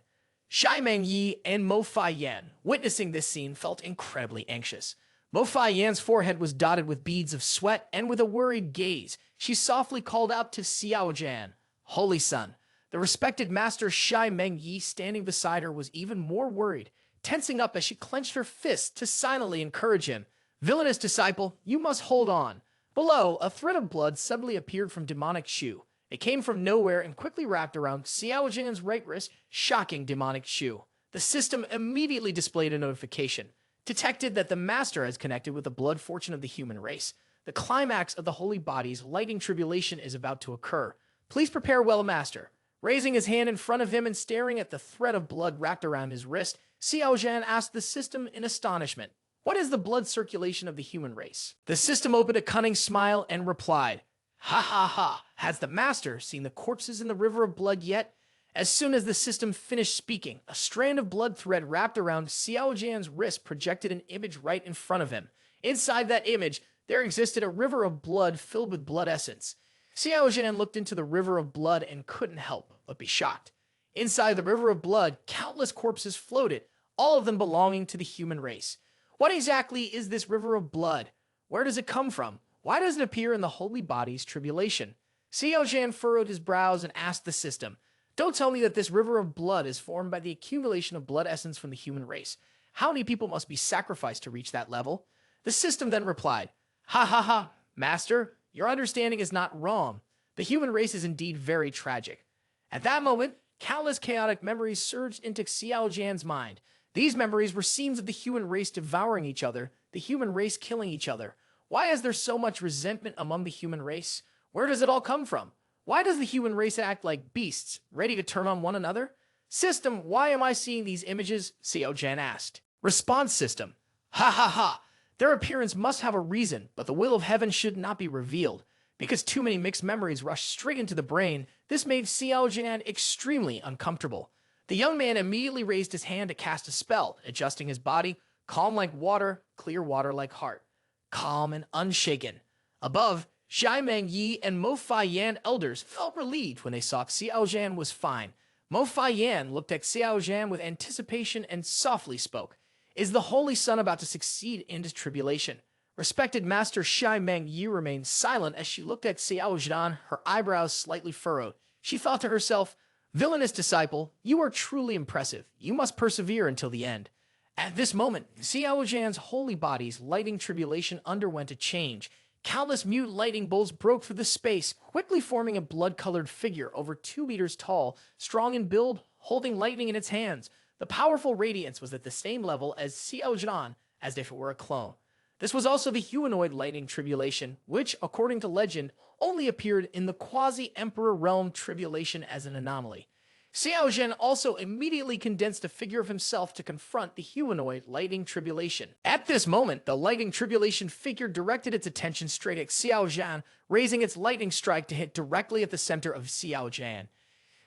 [SPEAKER 1] Shai Meng Yi and Mo Fai Yan, witnessing this scene, felt incredibly anxious. Mo Fai Yan's forehead was dotted with beads of sweat, and with a worried gaze, she softly called out to Xiao Zhan, "Holy Son." The respected master Shai Meng Yi, standing beside her, was even more worried, tensing up as she clenched her fists to silently encourage him. Villainous disciple, you must hold on. Below, a thread of blood suddenly appeared from demonic Shu. It came from nowhere and quickly wrapped around Xiao Zhan's right wrist, shocking demonic Shu. The system immediately displayed a notification. Detected that the master has connected with the blood fortune of the human race. The climax of the holy body's lightning tribulation is about to occur. Please prepare well, master. Raising his hand in front of him and staring at the thread of blood wrapped around his wrist, Xiao Zhan asked the system in astonishment, "What is the blood circulation of the human race?" The system opened a cunning smile and replied, "Ha ha ha, has the master seen the corpses in the river of blood yet?" As soon as the system finished speaking, a strand of blood thread wrapped around Xiao Zhan's wrist projected an image right in front of him. Inside that image, there existed a river of blood filled with blood essence. Xiao Zhan looked into the river of blood and couldn't help but be shocked. Inside the river of blood, countless corpses floated, all of them belonging to the human race. What exactly is this river of blood? Where does it come from? Why does it appear in the holy body's tribulation? Xiao Zhan furrowed his brows and asked the system, "Don't tell me that this river of blood is formed by the accumulation of blood essence from the human race. How many people must be sacrificed to reach that level?" The system then replied, "Ha ha ha, master, your understanding is not wrong. The human race is indeed very tragic." At that moment, countless chaotic memories surged into Xiao Zhan's mind. These memories were scenes of the human race devouring each other, the human race killing each other. Why is there so much resentment among the human race? Where does it all come from? Why does the human race act like beasts, ready to turn on one another? System, why am I seeing these images? Xiao Zhan asked. Response system. Ha ha ha. Their appearance must have a reason, but the will of heaven should not be revealed. Because too many mixed memories rushed straight into the brain, this made Xiao Zhan extremely uncomfortable. The young man immediately raised his hand to cast a spell, adjusting his body, calm like water, clear water like heart. Calm and unshaken. Above, Xai Meng Yi and Mo Fai Yan elders felt relieved when they saw Xiao Zhan was fine. Mo Fai Yan looked at Xiao Zhan with anticipation and softly spoke. "Is the Holy Sun about to succeed in his tribulation?" Respected Master Xai Meng Yi remained silent as she looked at Xiao Zhan, her eyebrows slightly furrowed. She thought to herself, "Villainous disciple, you are truly impressive. You must persevere until the end." At this moment, Xiao Zhan's holy body's lighting tribulation underwent a change. Countless mute lightning bolts broke through the space, quickly forming a blood-colored figure over 2 meters tall, strong in build, holding lightning in its hands. The powerful radiance was at the same level as Xiao Zhan, as if it were a clone. This was also the humanoid lightning tribulation, which, according to legend, only appeared in the quasi-emperor realm tribulation as an anomaly. Xiao Zhan also immediately condensed a figure of himself to confront the humanoid lightning tribulation. At this moment, the lightning tribulation figure directed its attention straight at Xiao Zhan, raising its lightning strike to hit directly at the center of Xiao Zhan.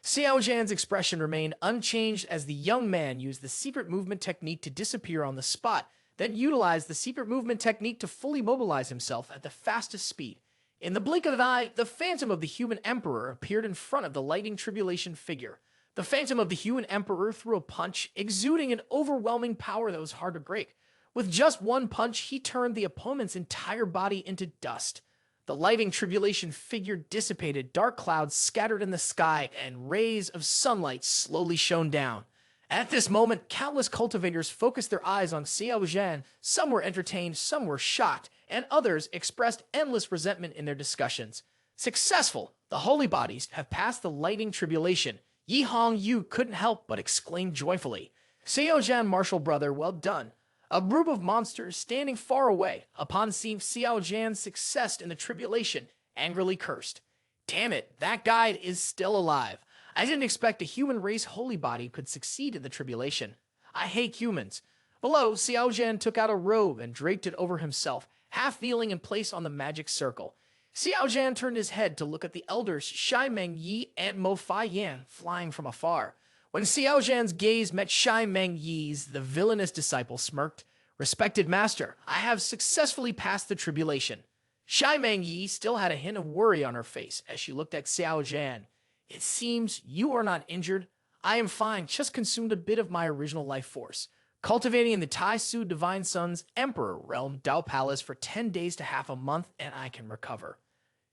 [SPEAKER 1] Xiao Zhan's expression remained unchanged as the young man used the secret movement technique to disappear on the spot, then utilized the secret movement technique to fully mobilize himself at the fastest speed. In the blink of an eye, the phantom of the human emperor appeared in front of the lightning tribulation figure. The phantom of the human emperor threw a punch, exuding an overwhelming power that was hard to break. With just one punch, he turned the opponent's entire body into dust. The lightning tribulation figure dissipated, dark clouds scattered in the sky, and rays of sunlight slowly shone down. At this moment, countless cultivators focused their eyes on Xiao Zhan. Some were entertained, some were shocked, and others expressed endless resentment in their discussions. Successful! The holy bodies have passed the lightning tribulation. Yi Hong Yu couldn't help but exclaim joyfully, "Xiao Zhan, martial brother, well done." A group of monsters standing far away, upon seeing Xiao Zhan's success in the tribulation, angrily cursed. "Damn it, that guy is still alive. I didn't expect a human race holy body could succeed in the tribulation. I hate humans." Below, Xiao Zhan took out a robe and draped it over himself, half kneeling in place on the magic circle. Xiao Zhan turned his head to look at the elders Xai Meng Yi and Mo Fai Yan flying from afar. When Xiao Zhan's gaze met Xai Meng Yi's, the villainous disciple smirked. "Respected master, I have successfully passed the tribulation." Xai Meng Yi still had a hint of worry on her face as she looked at Xiao Zhan. "It seems you are not injured. I am fine, just consumed a bit of my original life force. Cultivating in the Tai Su Divine Sun's Emperor Realm Dao Palace for 10 days to half a month, and I can recover."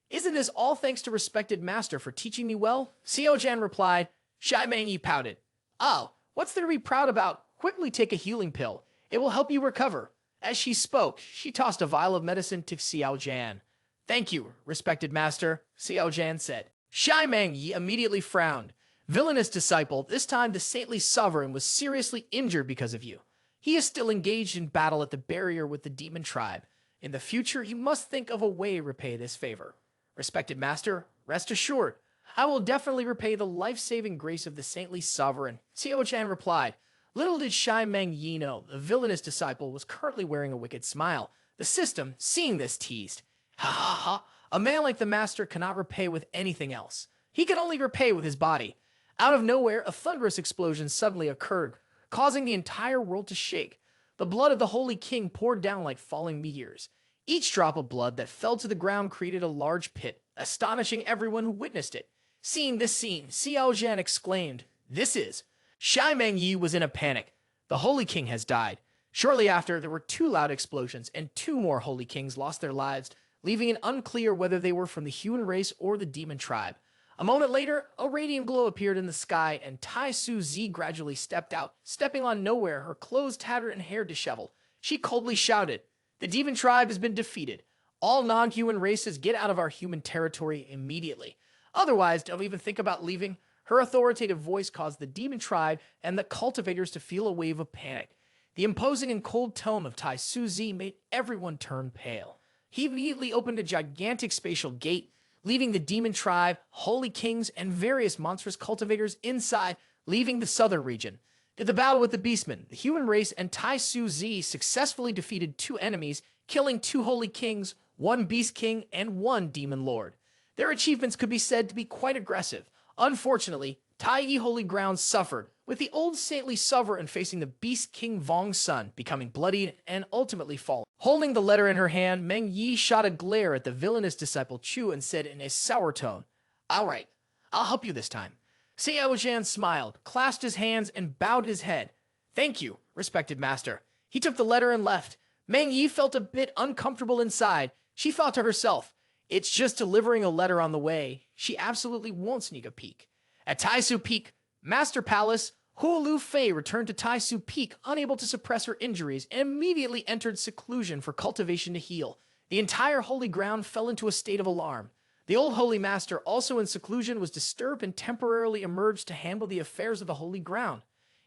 [SPEAKER 1] "Isn't this all thanks to respected master for teaching me well?" Xiao Zhan replied. Xai Meng Yi pouted. "Oh, what's there to be proud about? Quickly take a healing pill. It will help you recover." As she spoke, she tossed a vial of medicine to Xiao Zhan. Thank you, respected master, Xiao Zhan said. Shai Mang Yi immediately frowned. Villainous disciple, this time the saintly sovereign was seriously injured because of you. He is still engaged in battle at the barrier with the demon tribe. In the future, you must think of a way to repay this favor. Respected master, rest assured, I will definitely repay the life-saving grace of the saintly sovereign, Xiao Zhan replied. Little did Shai Mang Yi know, the villainous disciple was currently wearing a wicked smile. The system, seeing this, teased. Ha ha ha, a man like the master cannot repay with anything else. He can only repay with his body. Out of nowhere, a thunderous explosion suddenly occurred, causing the entire world to shake. The blood of the Holy King poured down like falling meteors. Each drop of blood that fell to the ground created a large pit, astonishing everyone who witnessed it. Seeing this scene, Xiao Zhan exclaimed, "This is..." Shai Mang Yi was in a panic. The Holy King has died. Shortly after, there were two loud explosions, and two more Holy Kings lost their lives, leaving it unclear whether they were from the human race or the demon tribe. A moment later, a radiant glow appeared in the sky, and Tai Su Zi gradually stepped out, stepping on nowhere, her clothes tattered and hair disheveled. She coldly shouted, "The demon tribe has been defeated. All non-human races get out of our human territory immediately. Otherwise, don't even think about leaving." Her authoritative voice caused the demon tribe and the cultivators to feel a wave of panic. The imposing and cold tone of Tai Su Zi made everyone turn pale. He immediately opened a gigantic spatial gate, leaving the demon tribe, holy kings, and various monstrous cultivators inside, leaving the southern region. In the battle with the beastmen, the human race and Tai Su Zi successfully defeated two enemies, killing two holy kings, one beast king, and one demon lord. Their achievements could be said to be quite aggressive. Unfortunately, Tai Holy Ground suffered, with the old saintly sovereign facing the beast king Vong's son, becoming bloodied and ultimately falling. Holding the letter in her hand, Meng Yi shot a glare at the villainous disciple Chu and said in a sour tone, "All right, I'll help you this time." Xiao Zhan smiled, clasped his hands, and bowed his head. "Thank you, respected master." He took the letter and left. Meng Yi felt a bit uncomfortable inside. She thought to herself, it's just delivering a letter on the way. She absolutely won't sneak a peek. At Tai Su Peak, Master Palace, Hu Lu Fei returned to Tai Su Peak, unable to suppress her injuries, and immediately entered seclusion for cultivation to heal. The entire holy ground fell into a state of alarm. The old holy master, also in seclusion, was disturbed and temporarily emerged to handle the affairs of the holy ground.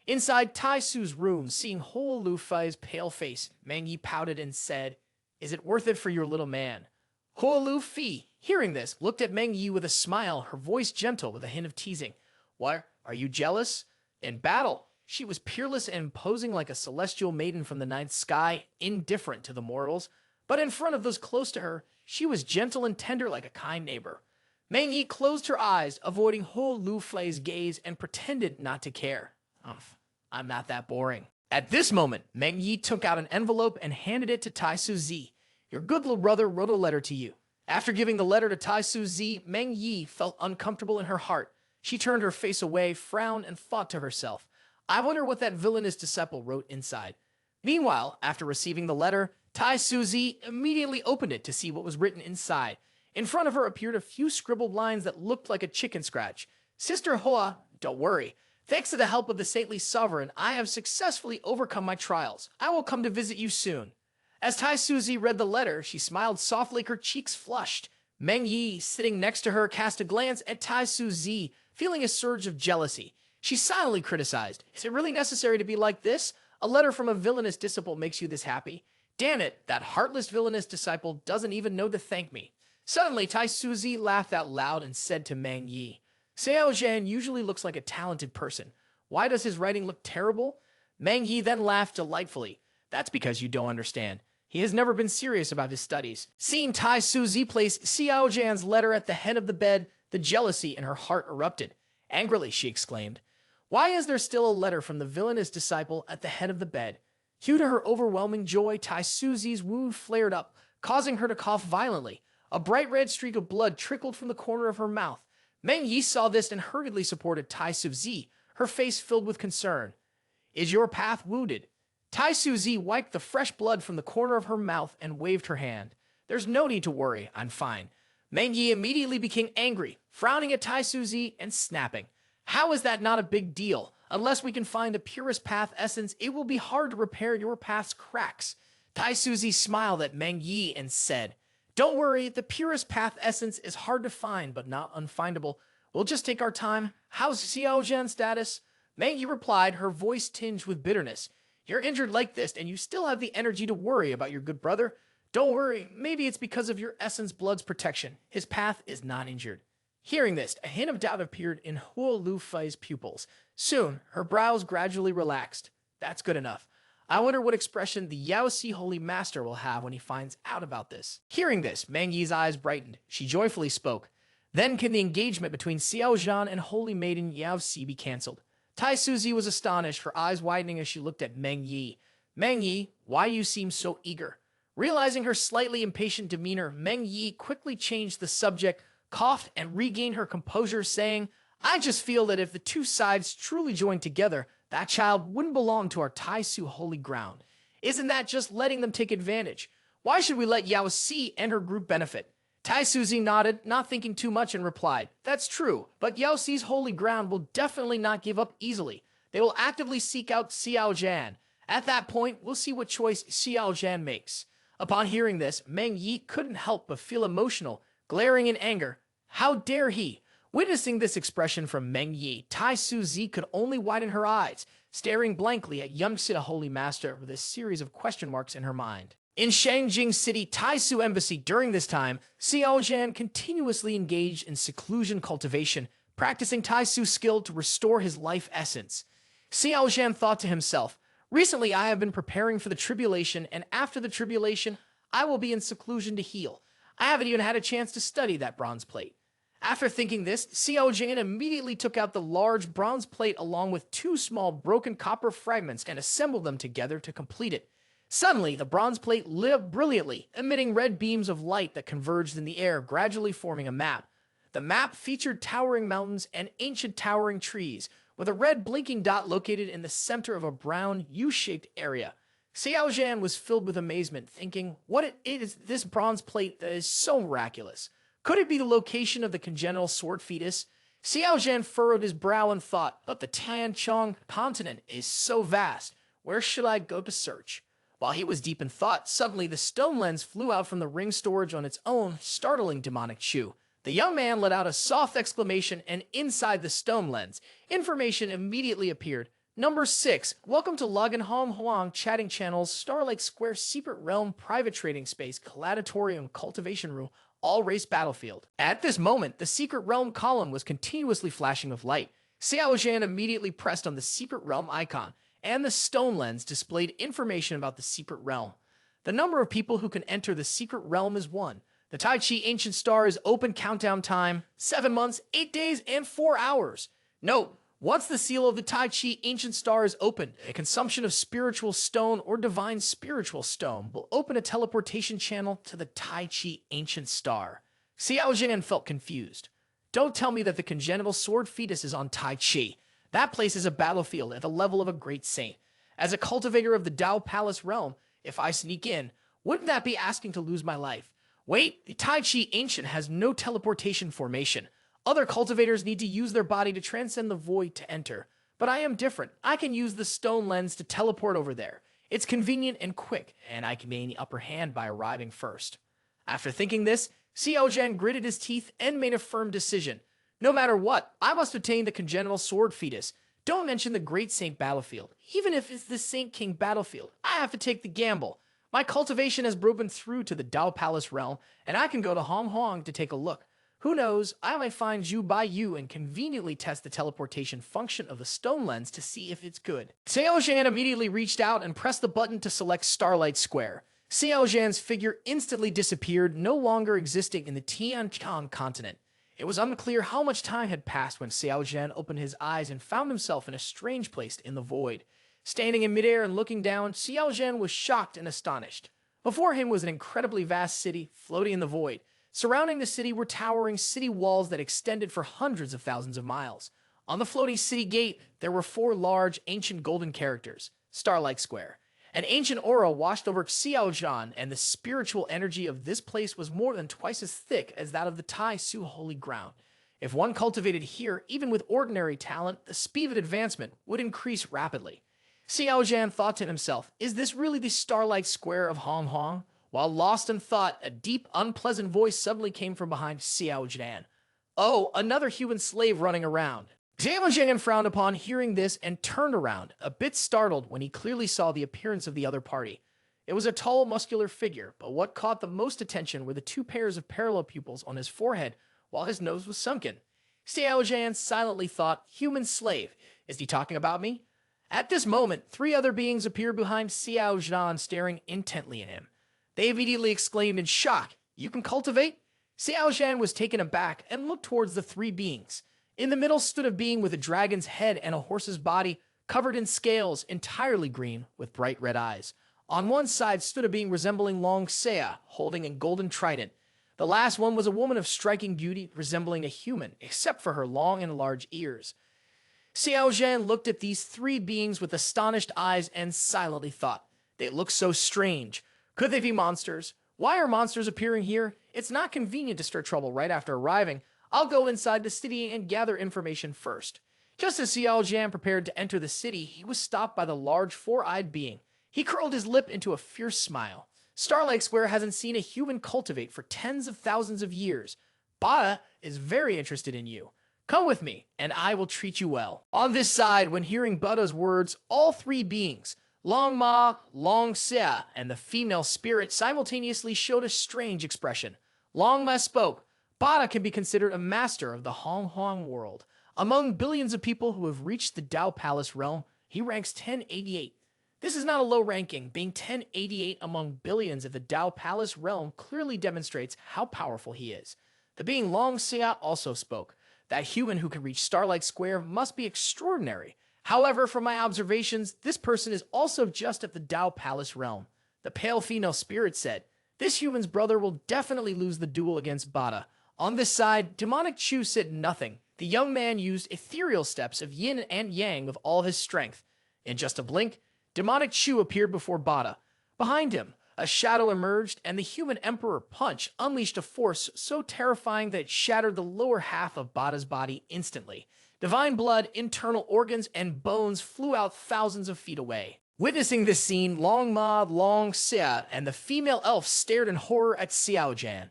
[SPEAKER 1] Inside Tai Su's room, seeing Hu Lu Fei's pale face, Meng Yi pouted and said, "Is it worth it for your little man?" Hu Lu Fei, hearing this, looked at Meng Yi with a smile, her voice gentle with a hint of teasing. "Why, are you jealous?" In battle, she was peerless and imposing like a celestial maiden from the ninth sky, indifferent to the mortals. But in front of those close to her, she was gentle and tender like a kind neighbor. Meng Yi closed her eyes, avoiding Hu Lu Fei's gaze, and pretended not to care. I'm not that boring." At this moment, Meng Yi took out an envelope and handed it to Tai Su Zi. "Your good little brother wrote a letter to you." After giving the letter to Tai Su Zi, Meng Yi felt uncomfortable in her heart. She turned her face away, frowned, and thought to herself, "I wonder what that villainous disciple wrote inside." Meanwhile, after receiving the letter, Tai Su Zi immediately opened it to see what was written inside. In front of her appeared a few scribbled lines that looked like a chicken scratch. "Sister Hoa, don't worry. Thanks to the help of the saintly sovereign, I have successfully overcome my trials. I will come to visit you soon." As Tai Su Zi read the letter, she smiled softly, her cheeks flushed. Meng Yi, sitting next to her, cast a glance at Tai Su Zi, feeling a surge of jealousy. She silently criticized, "Is it really necessary to be like this? A letter from a villainous disciple makes you this happy? Damn it, that heartless villainous disciple doesn't even know to thank me." Suddenly, Tai Su Zi laughed out loud and said to Meng Yi, "Xiao Zhan usually looks like a talented person. Why does his writing look terrible?" Meng Yi then laughed delightfully. "That's because you don't understand. He has never been serious about his studies." Seeing Tai Su Zi place Xiao Zhan's letter at the head of the bed, the jealousy in her heart erupted. Angrily, she exclaimed, "Why is there still a letter from the villainous disciple at the head of the bed?" Due to her overwhelming joy, Tai Su Zi's wound flared up, causing her to cough violently. A bright red streak of blood trickled from the corner of her mouth. Meng Yi saw this and hurriedly supported Tai Su Zi, her face filled with concern. "Is your path wounded?" Tai Su Zi wiped the fresh blood from the corner of her mouth and waved her hand. "There's no need to worry, I'm fine." Meng Yi immediately became angry, frowning at Tai Su Zi and snapping. "How is that not a big deal? Unless we can find the purest path essence, it will be hard to repair your path's cracks." Tai Su smiled at Meng Yi and said, "Don't worry, the purest path essence is hard to find but not unfindable. We'll just take our time. How's Xiao Zhan's status?" Meng Yi replied, her voice tinged with bitterness. "You're injured like this, and you still have the energy to worry about your good brother? Don't worry, maybe it's because of your essence blood's protection. His path is not injured." Hearing this, a hint of doubt appeared in Huo Lu Fei's pupils. Soon, her brows gradually relaxed. That's good enough. I wonder what expression the Yaoxi Holy Master will have when he finds out about this. Hearing this, Meng Yi's eyes brightened. She joyfully spoke. Then can the engagement between Xiao Zhan and Holy Maiden Yaoxi be cancelled? Tai Su was astonished, her eyes widening as she looked at Meng Yi. "Meng Yi, why you seem so eager?" Realizing her slightly impatient demeanor, Meng Yi quickly changed the subject, coughed, and regained her composure, saying, "I just feel that if the two sides truly joined together, that child wouldn't belong to our Tai Su Holy Ground. Isn't that just letting them take advantage? Why should we let Yao Si and her group benefit?" Tai Su nodded, not thinking too much, and replied, "That's true, but Yao Si's Holy Ground will definitely not give up easily. They will actively seek out Xiao Zhan. At that point, we'll see what choice Xiao Zhan makes." Upon hearing this, Meng Yi couldn't help but feel emotional, glaring in anger. How dare he? Witnessing this expression from Meng Yi, Tai Su could only widen her eyes, staring blankly at Yun He Holy Master with a series of question marks in her mind. In Shangjing City Tai Su Embassy during this time, Xiao Zhan continuously engaged in seclusion cultivation, practicing Tai Su's skill to restore his life essence. Xiao Zhan thought to himself, "Recently I have been preparing for the tribulation, and after the tribulation, I will be in seclusion to heal. I haven't even had a chance to study that bronze plate." After thinking this, Xiao Zhan immediately took out the large bronze plate along with two small broken copper fragments and assembled them together to complete it. Suddenly, the bronze plate lit up brilliantly, emitting red beams of light that converged in the air, gradually forming a map. The map featured towering mountains and ancient towering trees, with a red blinking dot located in the center of a brown U-shaped area. Xiao Zhan was filled with amazement, thinking, what it is this bronze plate that is so miraculous? Could it be the location of the congenital sword fetus? Xiao Zhan furrowed his brow and thought, but the Tian Qiong Continent is so vast. Where should I go to search? While he was deep in thought, suddenly the stone lens flew out from the ring storage on its own, startling demonic Chu. The young man let out a soft exclamation, and inside the stone lens, information immediately appeared. Number 6. Welcome to Logan Hong Huang Chatting Channel's Starlight Square Secret Realm Private Trading Space Collaboratorium Cultivation Room All-Race Battlefield. At this moment, the Secret Realm column was continuously flashing with light. Xiao Zhan immediately pressed on the Secret Realm icon, and the stone lens displayed information about the Secret Realm. The number of people who can enter the Secret Realm is 1. The Tai Chi Ancient Star is open countdown time, 7 months, 8 days, and 4 hours. Note, once the seal of the Tai Chi Ancient Star is opened, a consumption of spiritual stone or divine spiritual stone will open a teleportation channel to the Tai Chi Ancient Star. Xiao Zhan felt confused. Don't tell me that the congenital sword fetus is on Tai Chi. That place is a battlefield at the level of a great saint. As a cultivator of the Dao Palace realm, if I sneak in, wouldn't that be asking to lose my life? Wait, the Tai Chi Ancient has no teleportation formation. Other cultivators need to use their body to transcend the void to enter. But I am different. I can use the stone lens to teleport over there. It's convenient and quick, and I can gain the upper hand by arriving first. After thinking this, Xiao Zhan gritted his teeth and made a firm decision. No matter what, I must obtain the congenital sword fetus. Don't mention the Great Saint battlefield. Even if it's the Saint King battlefield, I have to take the gamble. My cultivation has broken through to the Dao Palace realm, and I can go to Hong Huang to take a look. Who knows, I might find Zhu Bai Yu and conveniently test the teleportation function of the stone lens to see if it's good. Xiao Zhan immediately reached out and pressed the button to select Starlight Square. Xiao Zhan's figure instantly disappeared, no longer existing in the Tian Qiong Continent. It was unclear how much time had passed when Xiao Zhan opened his eyes and found himself in a strange place in the void. Standing in midair and looking down, Xiao Zhan was shocked and astonished. Before him was an incredibly vast city floating in the void. Surrounding the city were towering city walls that extended for hundreds of thousands of miles. On the floating city gate, there were 4 large, ancient golden characters, Starlight Square. An ancient aura washed over Xiao Zhan, and the spiritual energy of this place was more than twice as thick as that of the Tai Su Holy Ground. If one cultivated here, even with ordinary talent, the speed of advancement would increase rapidly. Xiao Zhan thought to himself, is this really the Starlight Square of Hong Hong? While lost in thought, a deep, unpleasant voice suddenly came from behind Xiao Zhan. Oh, another human slave running around. Xiao Zhan frowned upon hearing this and turned around, a bit startled when he clearly saw the appearance of the other party. It was a tall, muscular figure, but what caught the most attention were the two pairs of parallel pupils on his forehead while his nose was sunken. Xiao Zhan silently thought, human slave, is he talking about me? At this moment, three other beings appeared behind Xiao Zhan, staring intently at him. They immediately exclaimed in shock, you can cultivate? Xiao Zhan was taken aback and looked towards the three beings. In the middle stood a being with a dragon's head and a horse's body, covered in scales, entirely green, with bright red eyes. On one side stood a being resembling Long Sea, holding a golden trident. The last one was a woman of striking beauty, resembling a human, except for her long and large ears. Xiao Zhan looked at these three beings with astonished eyes and silently thought, they look so strange. Could they be monsters? Why are monsters appearing here? It's not convenient to stir trouble right after arriving. I'll go inside the city and gather information first. Just as Xiao Zhan prepared to enter the city, he was stopped by the large four-eyed being. He curled his lip into a fierce smile. Starlight Square hasn't seen a human cultivate for tens of thousands of years. Bada is very interested in you. Come with me, and I will treat you well. On this side, when hearing Bada's words, all three beings, Long Ma, Long Xia, and the female spirit simultaneously showed a strange expression. Long Ma spoke. Bada can be considered a master of the Hong Hong world. Among billions of people who have reached the Dao Palace realm, he ranks 1088. This is not a low ranking. Being 1088 among billions of the Dao Palace realm clearly demonstrates how powerful he is. The being Long Xia also spoke. That human who can reach Starlight Square must be extraordinary. However, from my observations, this person is also just at the Dao Palace realm. The pale female spirit said, this human's brother will definitely lose the duel against Bada. On this side, Demonic Chu said nothing. The young man used ethereal steps of yin and yang with all his strength. In just a blink, Demonic Chu appeared before Bada. Behind him, a shadow emerged, and the human Emperor Punch unleashed a force so terrifying that it shattered the lower half of Bada's body instantly. Divine blood, internal organs, and bones flew out thousands of feet away. Witnessing this scene, Long Ma, Long Xia, and the female elf stared in horror at Xiao Zhan.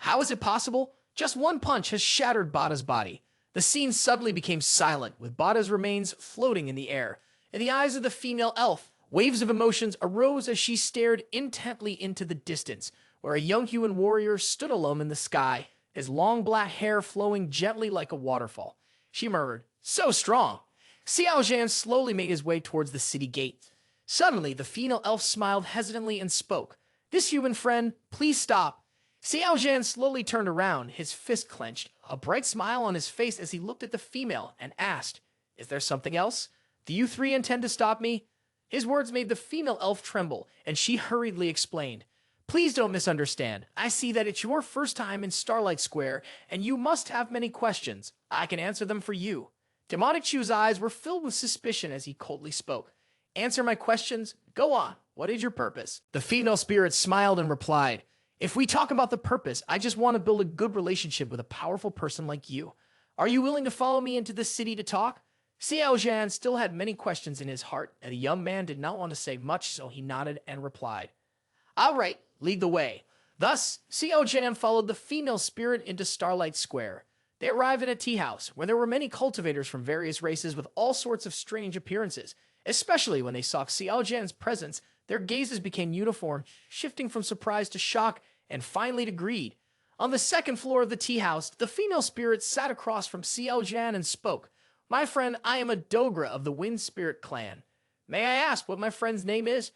[SPEAKER 1] How is it possible? Just one punch has shattered Bada's body. The scene suddenly became silent, with Bada's remains floating in the air. In the eyes of the female elf, waves of emotions arose as she stared intently into the distance, where a young human warrior stood alone in the sky, his long black hair flowing gently like a waterfall. She murmured, so strong. Xiao Zhan slowly made his way towards the city gate. Suddenly, the female elf smiled hesitantly and spoke. This human friend, please stop. Xiao Zhan slowly turned around, his fist clenched, a bright smile on his face as he looked at the female and asked, is there something else? Do you three intend to stop me? His words made the female elf tremble, and she hurriedly explained, please don't misunderstand. I see that it's your first time in Starlight Square, and you must have many questions. I can answer them for you. Demonic Chu's eyes were filled with suspicion as he coldly spoke. Answer my questions? Go on. What is your purpose? The female spirit smiled and replied, if we talk about the purpose, I just want to build a good relationship with a powerful person like you. Are you willing to follow me into the city to talk? Xiao Zhan still had many questions in his heart, and the young man did not want to say much, so he nodded and replied, all right, lead the way. Thus, Xiao Zhan followed the female spirit into Starlight Square. They arrived at a tea house, where there were many cultivators from various races with all sorts of strange appearances. Especially when they saw Xiao Zhan's presence, their gazes became uniform, shifting from surprise to shock, and finally to greed. On the second floor of the tea house, the female spirit sat across from Xiao Zhan and spoke, my friend, I am a Dogra of the Wind Spirit clan. May I ask what my friend's name is?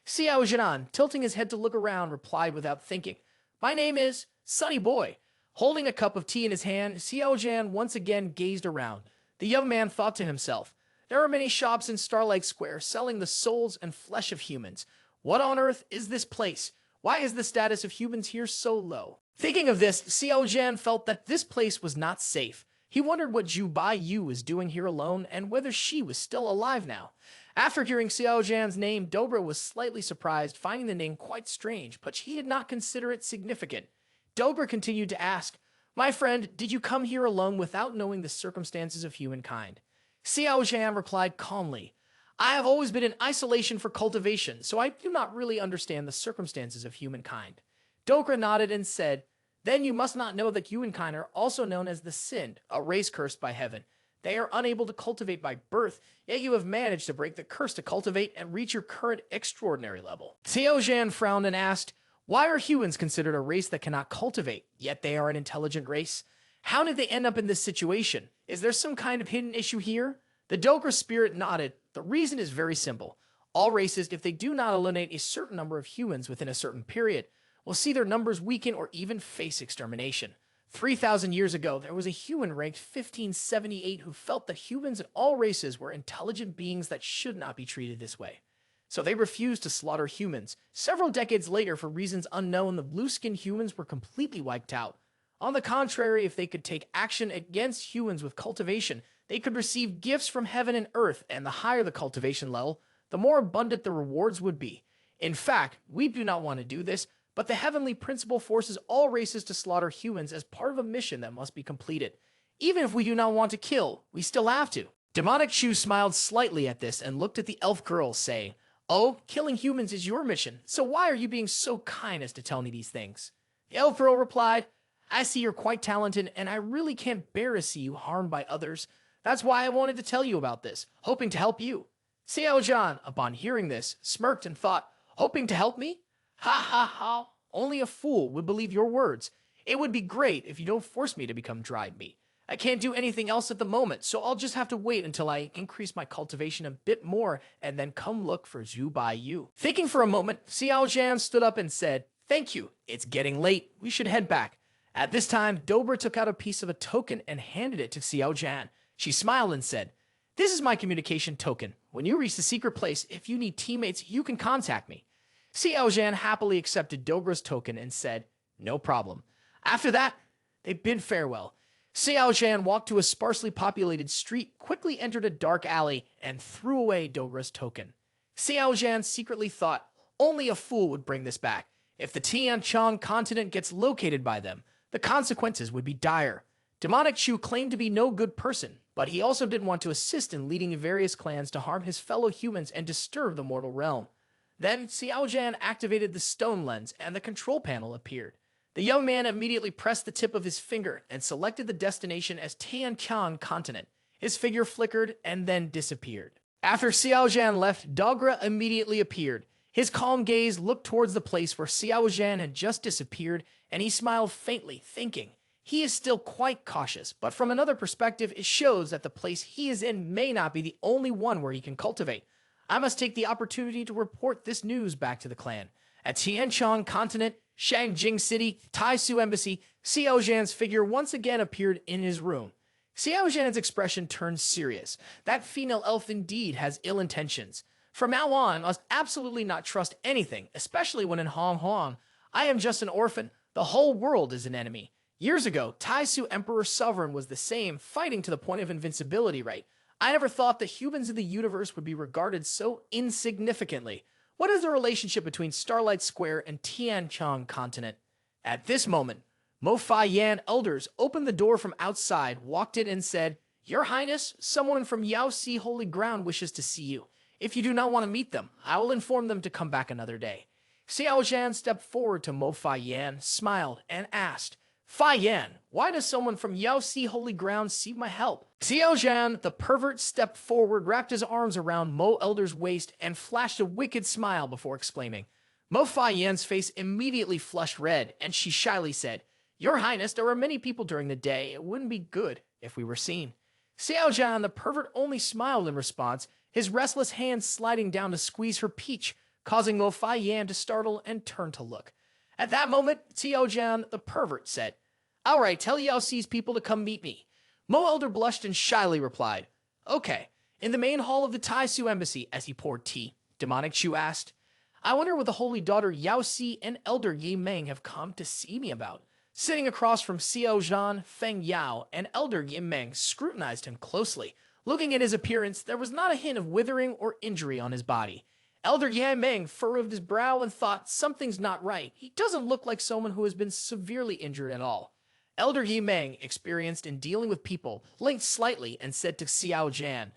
[SPEAKER 1] Xiao Zhan, tilting his head to look around, replied without thinking, my name is Sunny Boy. Holding a cup of tea in his hand, Xiao Zhan once again gazed around. The young man thought to himself, there are many shops in Starlight Square selling the souls and flesh of humans. What on earth is this place? Why is the status of humans here so low? Thinking of this, Xiao Zhan felt that this place was not safe. He wondered what Zhu Bai Yu was doing here alone and whether she was still alive now. After hearing Xiao Zhan's name, Dobra was slightly surprised, finding the name quite strange, but he did not consider it significant. Dobra continued to ask, my friend, did you come here alone without knowing the circumstances of humankind? Xiao Zhan replied calmly, I have always been in isolation for cultivation, so I do not really understand the circumstances of humankind. Dogra nodded and said, then you must not know that humankind are also known as the Sind, a race cursed by heaven. They are unable to cultivate by birth, yet you have managed to break the curse to cultivate and reach your current extraordinary level. Xiao Zhan frowned and asked, why are humans considered a race that cannot cultivate, yet they are an intelligent race? How did they end up in this situation? Is there some kind of hidden issue here? The Dogra spirit nodded. The reason is very simple. All races, if they do not eliminate a certain number of humans within a certain period, will see their numbers weaken or even face extermination. 3,000 years ago, there was a human ranked 1578 who felt that humans in all races were intelligent beings that should not be treated this way. So they refused to slaughter humans. Several decades later, for reasons unknown, the blue-skinned humans were completely wiped out. On the contrary, if they could take action against humans with cultivation, they could receive gifts from heaven and earth, and the higher the cultivation level, the more abundant the rewards would be. In fact, we do not want to do this, but the heavenly principle forces all races to slaughter humans as part of a mission that must be completed. Even if we do not want to kill, we still have to. Demonic Chu smiled slightly at this and looked at the elf girl, saying, oh, killing humans is your mission, so why are you being so kind as to tell me these things? The elf girl replied, I see you're quite talented, and I really can't bear to see you harmed by others. That's why I wanted to tell you about this, hoping to help you. Xiao Zhan, upon hearing this, smirked and thought, hoping to help me? Ha ha ha, only a fool would believe your words. It would be great if you don't force me to become dried meat. I can't do anything else at the moment, so I'll just have to wait until I increase my cultivation a bit more and then come look for Zhu Bai Yu. Thinking for a moment, Xiao Zhan stood up and said, thank you, it's getting late, we should head back. At this time, Dobra took out a piece of a token and handed it to Xiao Zhan. She smiled and said, this is my communication token. When you reach the secret place, if you need teammates, you can contact me. Xiao Zhan happily accepted Dogra's token and said, no problem. After that, they bid farewell. Xiao Zhan walked to a sparsely populated street, quickly entered a dark alley, and threw away Dogra's token. Xiao Zhan secretly thought, only a fool would bring this back. If the Tian Qiong Continent gets located by them, the consequences would be dire. Demonic Chu claimed to be no good person, but he also didn't want to assist in leading various clans to harm his fellow humans and disturb the mortal realm. Then Xiao Zhan activated the stone lens and the control panel appeared. The young man immediately pressed the tip of his finger and selected the destination as Tian Qiong Continent. His figure flickered and then disappeared. After Xiao Zhan left, Dogra immediately appeared. His calm gaze looked towards the place where Xiao Zhan had just disappeared, and he smiled faintly, thinking, he is still quite cautious, but from another perspective, it shows that the place he is in may not be the only one where he can cultivate. I must take the opportunity to report this news back to the clan. At Tian Qiong Continent, Shangjing City, Tai Su Embassy, Xiao Zhan's figure once again appeared in his room. Xiao Zhan's expression turned serious. That female elf indeed has ill intentions. From now on, I must absolutely not trust anything, especially when in Hong Kong. I am just an orphan. The whole world is an enemy. Years ago, Tai Su Emperor Sovereign was the same, fighting to the point of invincibility, right? I never thought the humans in the universe would be regarded so insignificantly. What is the relationship between Starlight Square and Tian Qiong Continent? At this moment, Mo Fa Yan elders opened the door from outside, walked in and said, Your Highness, someone from Si Holy Ground wishes to see you. If you do not want to meet them, I will inform them to come back another day. Xiao Zhan stepped forward to Mo Fa Yan, smiled, and asked, Fa Yan, why does someone from Si Holy Ground seek my help? Xiao Zhan, the pervert, stepped forward, wrapped his arms around Mo Elder's waist, and flashed a wicked smile before exclaiming. Mo Fa Yan's face immediately flushed red, and she shyly said, Your Highness, there are many people during the day. It wouldn't be good if we were seen. Xiao Zhan, the pervert, only smiled in response, his restless hand sliding down to squeeze her peach, causing Mo Fa Yan to startle and turn to look. At that moment, Xiao Zhan, the pervert, said, All right, tell Yao Xi's people to come meet me. Mo Elder blushed and shyly replied, Okay, in the main hall of the Tai Su Embassy, as he poured tea. Demonic Chu asked, I wonder what the holy daughter Yao Xi and Elder Yi Meng have come to see me about. Sitting across from Xiao Zhan, Feng Yao, and Elder Yi Meng scrutinized him closely. Looking at his appearance, there was not a hint of withering or injury on his body. Elder Yi Meng furrowed his brow and thought, something's not right. He doesn't look like someone who has been severely injured at all. Elder Yi Meng, experienced in dealing with people, blinked slightly and said to Xiao Zhan,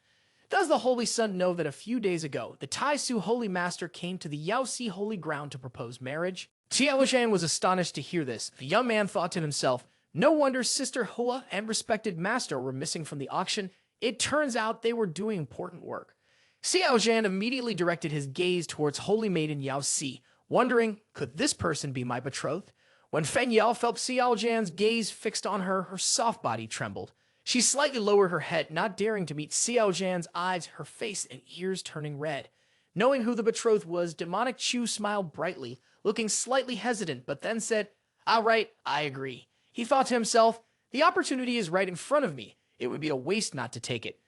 [SPEAKER 1] Does the Holy Sun know that a few days ago, the Tai Su Holy Master came to the Yao Holy Ground to propose marriage? Qiao Zhan was astonished to hear this. The young man thought to himself, no wonder Sister Hua and respected master were missing from the auction. It turns out they were doing important work. Xiao Zhan immediately directed his gaze towards Holy Maiden Yao Si, wondering, could this person be my betrothed? When Feng Yao felt Xiao Zhan's gaze fixed on her, her soft body trembled. She slightly lowered her head, not daring to meet Xiao Zhan's eyes, her face and ears turning red. Knowing who the betrothed was, Demonic Chu smiled brightly, looking slightly hesitant, but then said, all right, I agree. He thought to himself, the opportunity is right in front of me. It would be a waste not to take it.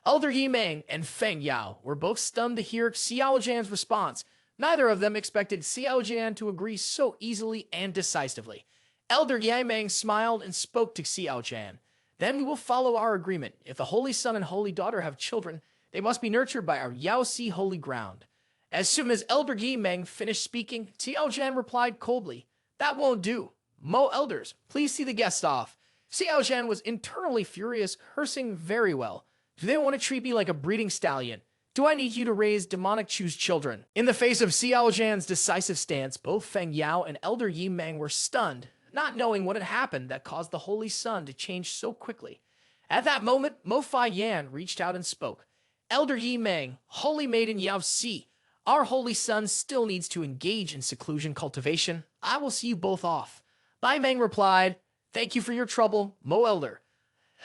[SPEAKER 1] Elder Yi Meng and Feng Yao were both stunned to hear Xiao Zhan's response. Neither of them expected Xiao Zhan to agree so easily and decisively. Elder Yi Meng smiled and spoke to Xiao Zhan. Then we will follow our agreement. If the Holy Son and Holy Daughter have children, they must be nurtured by our Yao Holy Ground. As soon as Elder Yi Meng finished speaking, Xiao Zhan replied coldly, that won't do. Mo elders, please see the guests off. Xiao Zhan was internally furious, cursing very well. Do they want to treat me like a breeding stallion? Do I need you to raise Demonic Chu's children? In the face of Xiao Zhan's decisive stance, both Feng Yao and Elder Yi Meng were stunned, not knowing what had happened that caused the Holy Sun to change so quickly. At that moment, Mo Fai Yan reached out and spoke. Elder Yi Meng, Holy Maiden Yao Si, our Holy Sun still needs to engage in seclusion cultivation. I will see you both off. Bai Meng replied, thank you for your trouble, Mo Elder.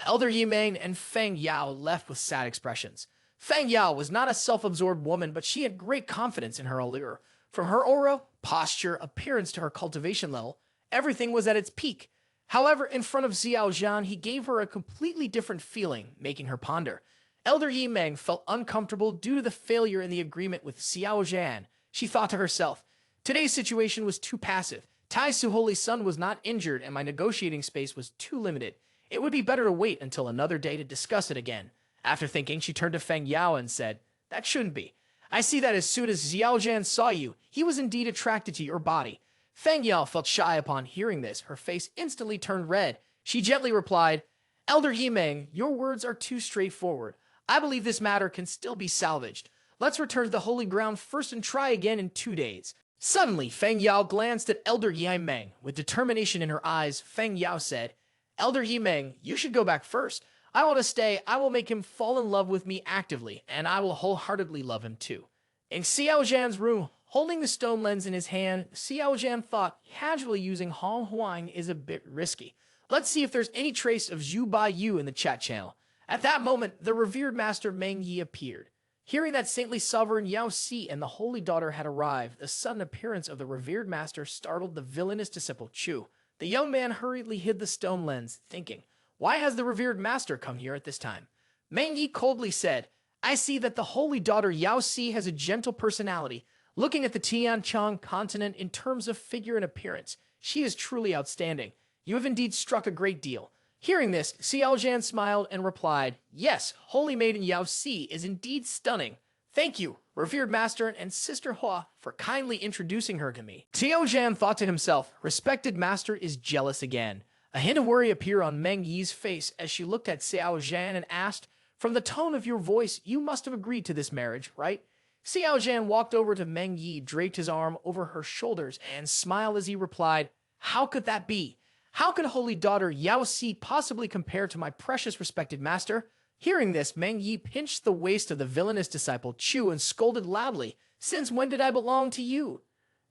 [SPEAKER 1] Elder Yi Meng and Feng Yao left with sad expressions. Feng Yao was not a self-absorbed woman, but she had great confidence in her allure. From her aura, posture, appearance to her cultivation level, everything was at its peak. However, in front of Xiao Zhan, he gave her a completely different feeling, making her ponder. Elder Yi Meng felt uncomfortable due to the failure in the agreement with Xiao Zhan. She thought to herself, today's situation was too passive. Tai Su Holy Sun was not injured and my negotiating space was too limited. It would be better to wait until another day to discuss it again. After thinking, she turned to Feng Yao and said, that shouldn't be. I see that as soon as Xiao Zhan saw you, he was indeed attracted to your body. Feng Yao felt shy upon hearing this. Her face instantly turned red. She gently replied, Elder Yi Meng, your words are too straightforward. I believe this matter can still be salvaged. Let's return to the Holy Ground first and try again in 2 days. Suddenly, Feng Yao glanced at Elder Yi Meng. With determination in her eyes, Feng Yao said, Elder Yi Meng, you should go back first. I want to stay. I will make him fall in love with me actively, and I will wholeheartedly love him too. In Xiao Zhan's room, holding the stone lens in his hand, Xiao Zhan thought casually using Hong Huang is a bit risky. Let's see if there's any trace of Zhu Bai Yu in the chat channel. At that moment, the revered master Meng Yi appeared. Hearing that saintly sovereign Yao Si and the holy daughter had arrived, the sudden appearance of the revered master startled the villainous disciple Chu. The young man hurriedly hid the stone lens, thinking, why has the revered master come here at this time? Meng Yi coldly said, I see that the holy daughter Yao Si has a gentle personality. Looking at the Tian Qiong Continent in terms of figure and appearance, she is truly outstanding. You have indeed struck a great deal. Hearing this, Xiao Zhan smiled and replied, yes, Holy Maiden Yao Si is indeed stunning. Thank you, revered master and Sister Hua, for kindly introducing her to me. Xiao Zhan thought to himself, respected master is jealous again. A hint of worry appeared on Meng Yi's face as she looked at Xiao Zhan and asked, from the tone of your voice, you must have agreed to this marriage, right? Xiao Zhan walked over to Meng Yi, draped his arm over her shoulders, and smiled as he replied, how could that be? How could holy daughter Yao Si possibly compare to my precious respected master? Hearing this, Meng Yi pinched the waist of the villainous disciple Chu and scolded loudly, since when did I belong to you?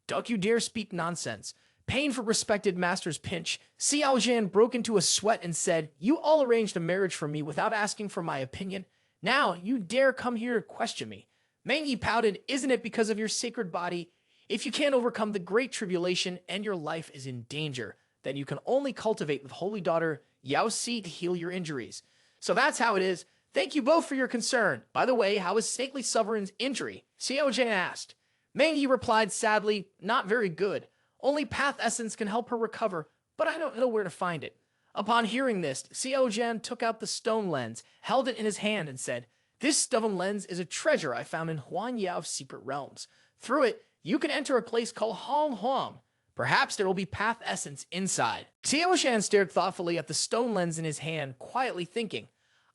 [SPEAKER 1] Don't you dare speak nonsense. Pain for respected master's pinch, Xiao Zhan broke into a sweat and said, you all arranged a marriage for me without asking for my opinion. Now you dare come here to question me. Meng Yi pouted, isn't it because of your sacred body? If you can't overcome the great tribulation and your life is in danger, then you can only cultivate with holy daughter Yao Si to heal your injuries. So that's how it is. Thank you both for your concern. By the way, how is saintly sovereign's injury? Xiao Zhan asked. Meng Yi replied sadly, not very good. Only path essence can help her recover, but I don't know where to find it. Upon hearing this, Xiao Zhan took out the stone lens, held it in his hand, and said, this stone lens is a treasure I found in Huan Yao's secret realms. Through it, you can enter a place called Hong Huang. Perhaps there will be path essence inside. Xiao Zhan stared thoughtfully at the stone lens in his hand, quietly thinking,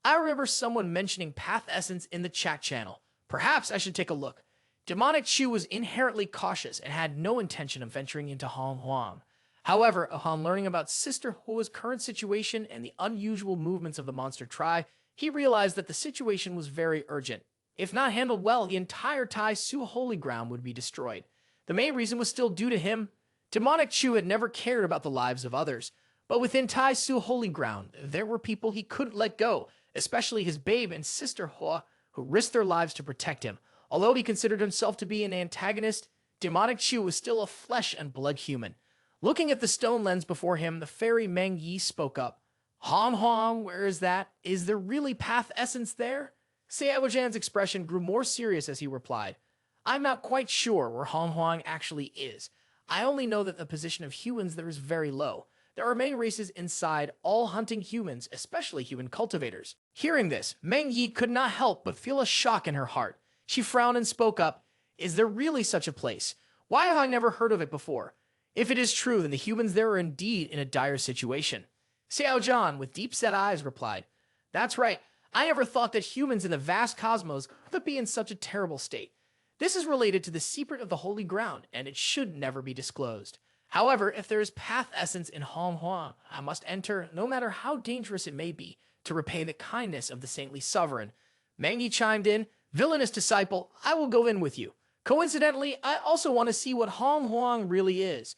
[SPEAKER 1] I remember someone mentioning path essence in the chat channel. Perhaps I should take a look. Demonic Chu was inherently cautious and had no intention of venturing into Hong Huang. However, upon learning about Sister Hua's current situation and the unusual movements of the monster tribe, he realized that the situation was very urgent. If not handled well, the entire Tai Su Holy Ground would be destroyed. The main reason was still due to him. Demonic Chu had never cared about the lives of others, but within Tai Su Holy Ground, there were people he couldn't let go, especially his babe and Sister Hua, who risked their lives to protect him. Although he considered himself to be an antagonist, Demonic Chu was still a flesh and blood human. Looking at the stone lens before him, the fairy Meng Yi spoke up. Hong Huang, where is that? Is there really path essence there? Xiao Zhan's expression grew more serious as he replied. I'm not quite sure where Hong Huang actually is. I only know that the position of humans there is very low. There are many races inside, all hunting humans, especially human cultivators. Hearing this, Meng Yi could not help but feel a shock in her heart. She frowned and spoke up. Is there really such a place? Why have I never heard of it before? If it is true, then the humans there are indeed in a dire situation. Xiao Zhan, with deep-set eyes, replied, That's right. I never thought that humans in the vast cosmos could be in such a terrible state. This is related to the secret of the Holy Ground, and it should never be disclosed. However, if there is path essence in Hong Huang, I must enter, no matter how dangerous it may be, to repay the kindness of the saintly sovereign. Meng Yi chimed in, Villainous disciple, I will go in with you. Coincidentally, I also want to see what Hong Huang really is.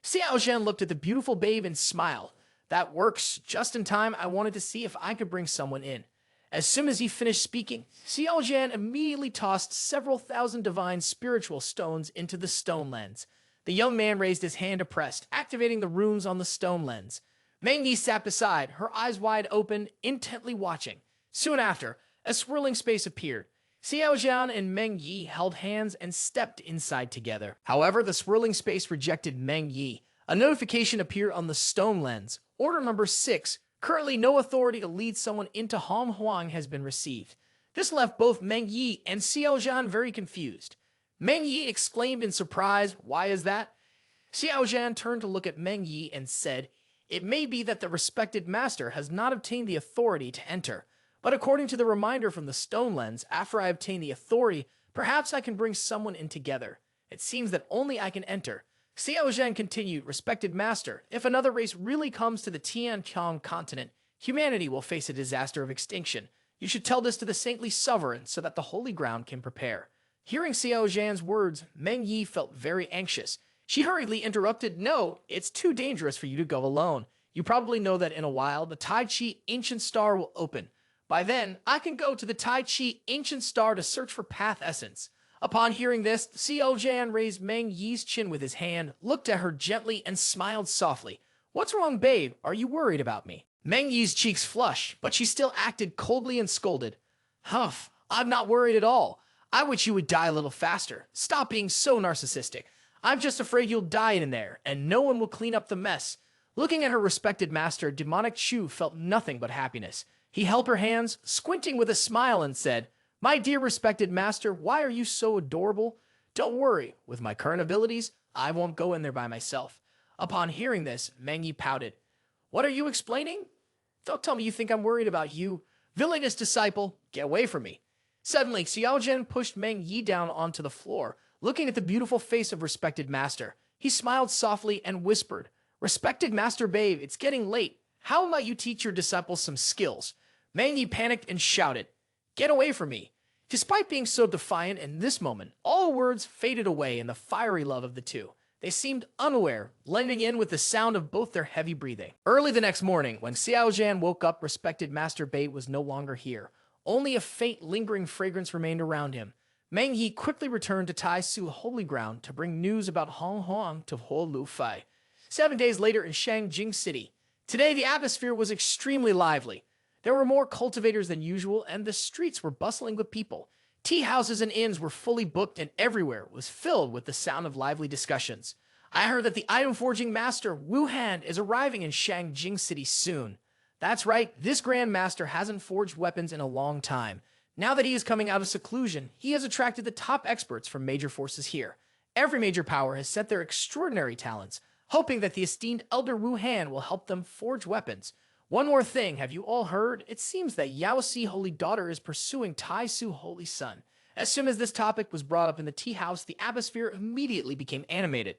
[SPEAKER 1] Xiao Zhan looked at the beautiful babe and smiled. That works. Just in time, I wanted to see if I could bring someone in. As soon as he finished speaking, Xiao Zhan immediately tossed several thousand divine spiritual stones into the stone lens. The young man raised his hand oppressed, activating the runes on the stone lens. Meng Yi sat beside, her eyes wide open, intently watching. Soon after, a swirling space appeared. Xiao Zhan and Meng Yi held hands and stepped inside together. However, the swirling space rejected Meng Yi. A notification appeared on the stone lens. Order number 6. Currently, no authority to lead someone into Hong Huang has been received. This left both Meng Yi and Xiao Zhan very confused. Meng Yi exclaimed in surprise, Why is that? Xiao Zhan turned to look at Meng Yi and said, It may be that the respected master has not obtained the authority to enter. But according to the reminder from the stone lens, after I obtain the authority, perhaps I can bring someone in together. It seems that only I can enter. Xiao Zhan continued, Respected master, if another race really comes to the Tian Qiong Continent, humanity will face a disaster of extinction. You should tell this to the saintly sovereign so that the holy ground can prepare. Hearing Xiao Zhan's words, Meng Yi felt very anxious. She hurriedly interrupted, No, it's too dangerous for you to go alone. You probably know that in a while, the Tai Chi Ancient Star will open. By then, I can go to the Tai Chi Ancient Star to search for path essence. Upon hearing this, Xiao Zhan raised Meng Yi's chin with his hand, looked at her gently, and smiled softly. What's wrong, babe? Are you worried about me? Meng Yi's cheeks flushed, but she still acted coldly and scolded. Humph, I'm not worried at all. I wish you would die a little faster. Stop being so narcissistic. I'm just afraid you'll die in there, and no one will clean up the mess. Looking at her respected master, Demonic Chu felt nothing but happiness. He held her hands, squinting with a smile, and said, My dear respected master, why are you so adorable? Don't worry, with my current abilities, I won't go in there by myself. Upon hearing this, Meng Yi pouted. What are you explaining? Don't tell me you think I'm worried about you. Villainous disciple, get away from me. Suddenly, Xiao Zhan pushed Meng Yi down onto the floor, looking at the beautiful face of respected master. He smiled softly and whispered, Respected master babe, it's getting late. How might you teach your disciples some skills? Meng Yi panicked and shouted, Get away from me. Despite being so defiant in this moment, all words faded away in the fiery love of the two. They seemed unaware, blending in with the sound of both their heavy breathing. Early the next morning, when Xiao Zhan woke up, respected master babe was no longer here. Only a faint, lingering fragrance remained around him. Meng Yi quickly returned to Tai Su Holy Ground to bring news about Hong Huang to Ho Lu Fai. 7 days later in Shangjing City. Today, the atmosphere was extremely lively. There were more cultivators than usual, and the streets were bustling with people. Tea houses and inns were fully booked, and everywhere was filled with the sound of lively discussions. I heard that the item forging master, Wu Han, is arriving in Shangjing City soon. That's right, this Grand Master hasn't forged weapons in a long time. Now that he is coming out of seclusion, he has attracted the top experts from major forces here. Every major power has sent their extraordinary talents, hoping that the esteemed Elder Wu Han will help them forge weapons. One more thing, have you all heard? It seems that Yao Si Holy Daughter is pursuing Tai Su Holy Son. As soon as this topic was brought up in the tea house, the atmosphere immediately became animated.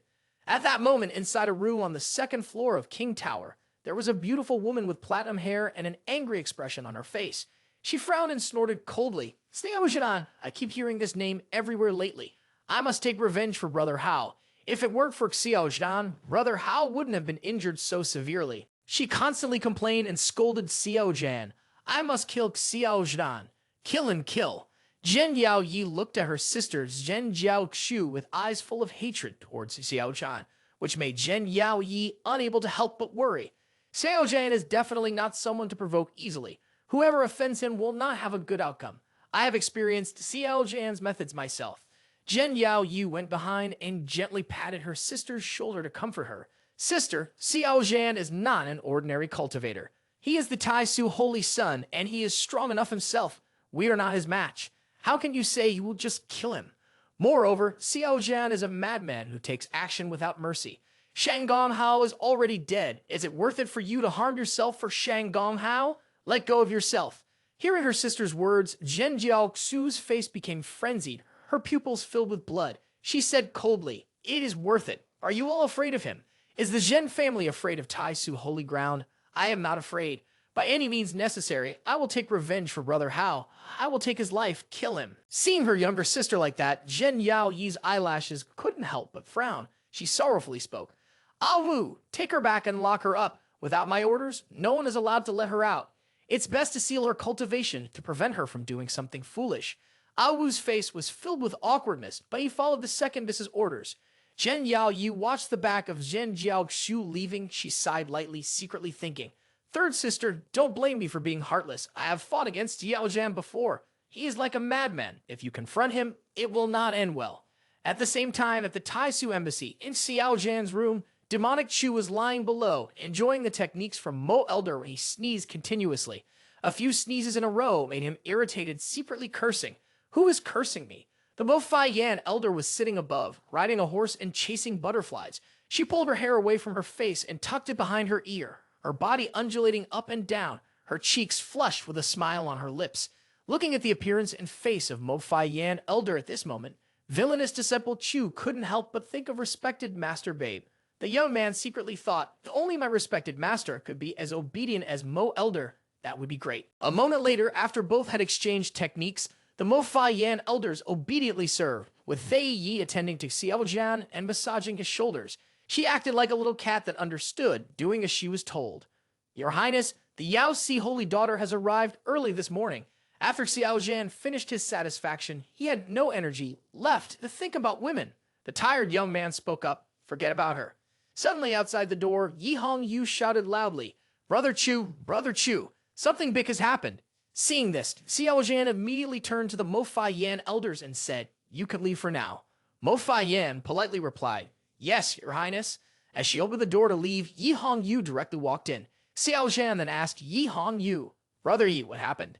[SPEAKER 1] At that moment, inside a room on the second floor of King Tower, there was a beautiful woman with platinum hair and an angry expression on her face. She frowned and snorted coldly. Xiao Zhan, I keep hearing this name everywhere lately. I must take revenge for Brother Hao. If it weren't for Xiao Zhan, Brother Hao wouldn't have been injured so severely. She constantly complained and scolded Xiao Zhan. I must kill Xiao Zhan. Kill and kill. Zhen Yao Yi looked at her sister Zhen Jiao Xu with eyes full of hatred towards Xiao Zhan, which made Zhen Yao Yi unable to help but worry. Xiao Zhan is definitely not someone to provoke easily. Whoever offends him will not have a good outcome. I have experienced Xiao Zhan's methods myself. Zhen Yao Yi went behind and gently patted her sister's shoulder to comfort her. Sister, Xiao Zhan is not an ordinary cultivator. He is the Tai Su Holy Son, and he is strong enough himself. We are not his match. How can you say you will just kill him? Moreover, Xiao Zhan is a madman who takes action without mercy. Shang Gong Hao is already dead. Is it worth it for you to harm yourself for Shang Gong Hao? Let go of yourself. Hearing her sister's words, Zhen Jiao Xu's face became frenzied, her pupils filled with blood. She said coldly, "It is worth it. Are you all afraid of him? Is the Zhen family afraid of Tai Su Holy Ground? I am not afraid. By any means necessary, I will take revenge for Brother Hao. I will take his life, kill him." Seeing her younger sister like that, Zhen Yao Yi's eyelashes couldn't help but frown. She sorrowfully spoke. "Ah Wu, take her back and lock her up. Without my orders, no one is allowed to let her out. It's best to seal her cultivation to prevent her from doing something foolish." Ah Wu's face was filled with awkwardness, but he followed the second Mrs. orders. Zhen Yao Yi watched the back of Zhen Jiao Xu leaving. She sighed lightly, secretly thinking, "Third sister, don't blame me for being heartless. I have fought against Xiao Zhan before. He is like a madman. If you confront him, it will not end well." At the same time, at the Tai Su embassy, in Xiao Zhan's room, Demonic Chu was lying below, enjoying the techniques from Mo Elder when he sneezed continuously. A few sneezes in a row made him irritated, secretly cursing. Who is cursing me? The Mo Fai Yan elder was sitting above, riding a horse and chasing butterflies. She pulled her hair away from her face and tucked it behind her ear, her body undulating up and down, her cheeks flushed with a smile on her lips. Looking at the appearance and face of Mo Fai Yan elder at this moment, villainous disciple Chu couldn't help but think of respected Master Babe. The young man secretly thought, if only my respected master could be as obedient as Mo Elder, that would be great. A moment later, after both had exchanged techniques, the Mo Fai Yan elders obediently served, with Fei Yi attending to Xiao Zhan and massaging his shoulders. She acted like a little cat that understood, doing as she was told. "Your Highness, the Yao Si Holy Daughter has arrived early this morning." After Xiao Zhan finished his satisfaction, he had no energy left to think about women. The tired young man spoke up, "Forget about her." Suddenly, outside the door, Yi Hong Yu shouted loudly, Brother Chu, something big has happened." Seeing this, Xiao Zhan immediately turned to the Mo Fai Yan elders and said, "You can leave for now." Mo Fai Yan politely replied, "Yes, Your Highness." As she opened the door to leave, Yi Hong Yu directly walked in. Xiao Zhan then asked Yi Hong Yu, "Brother Yi, what happened?"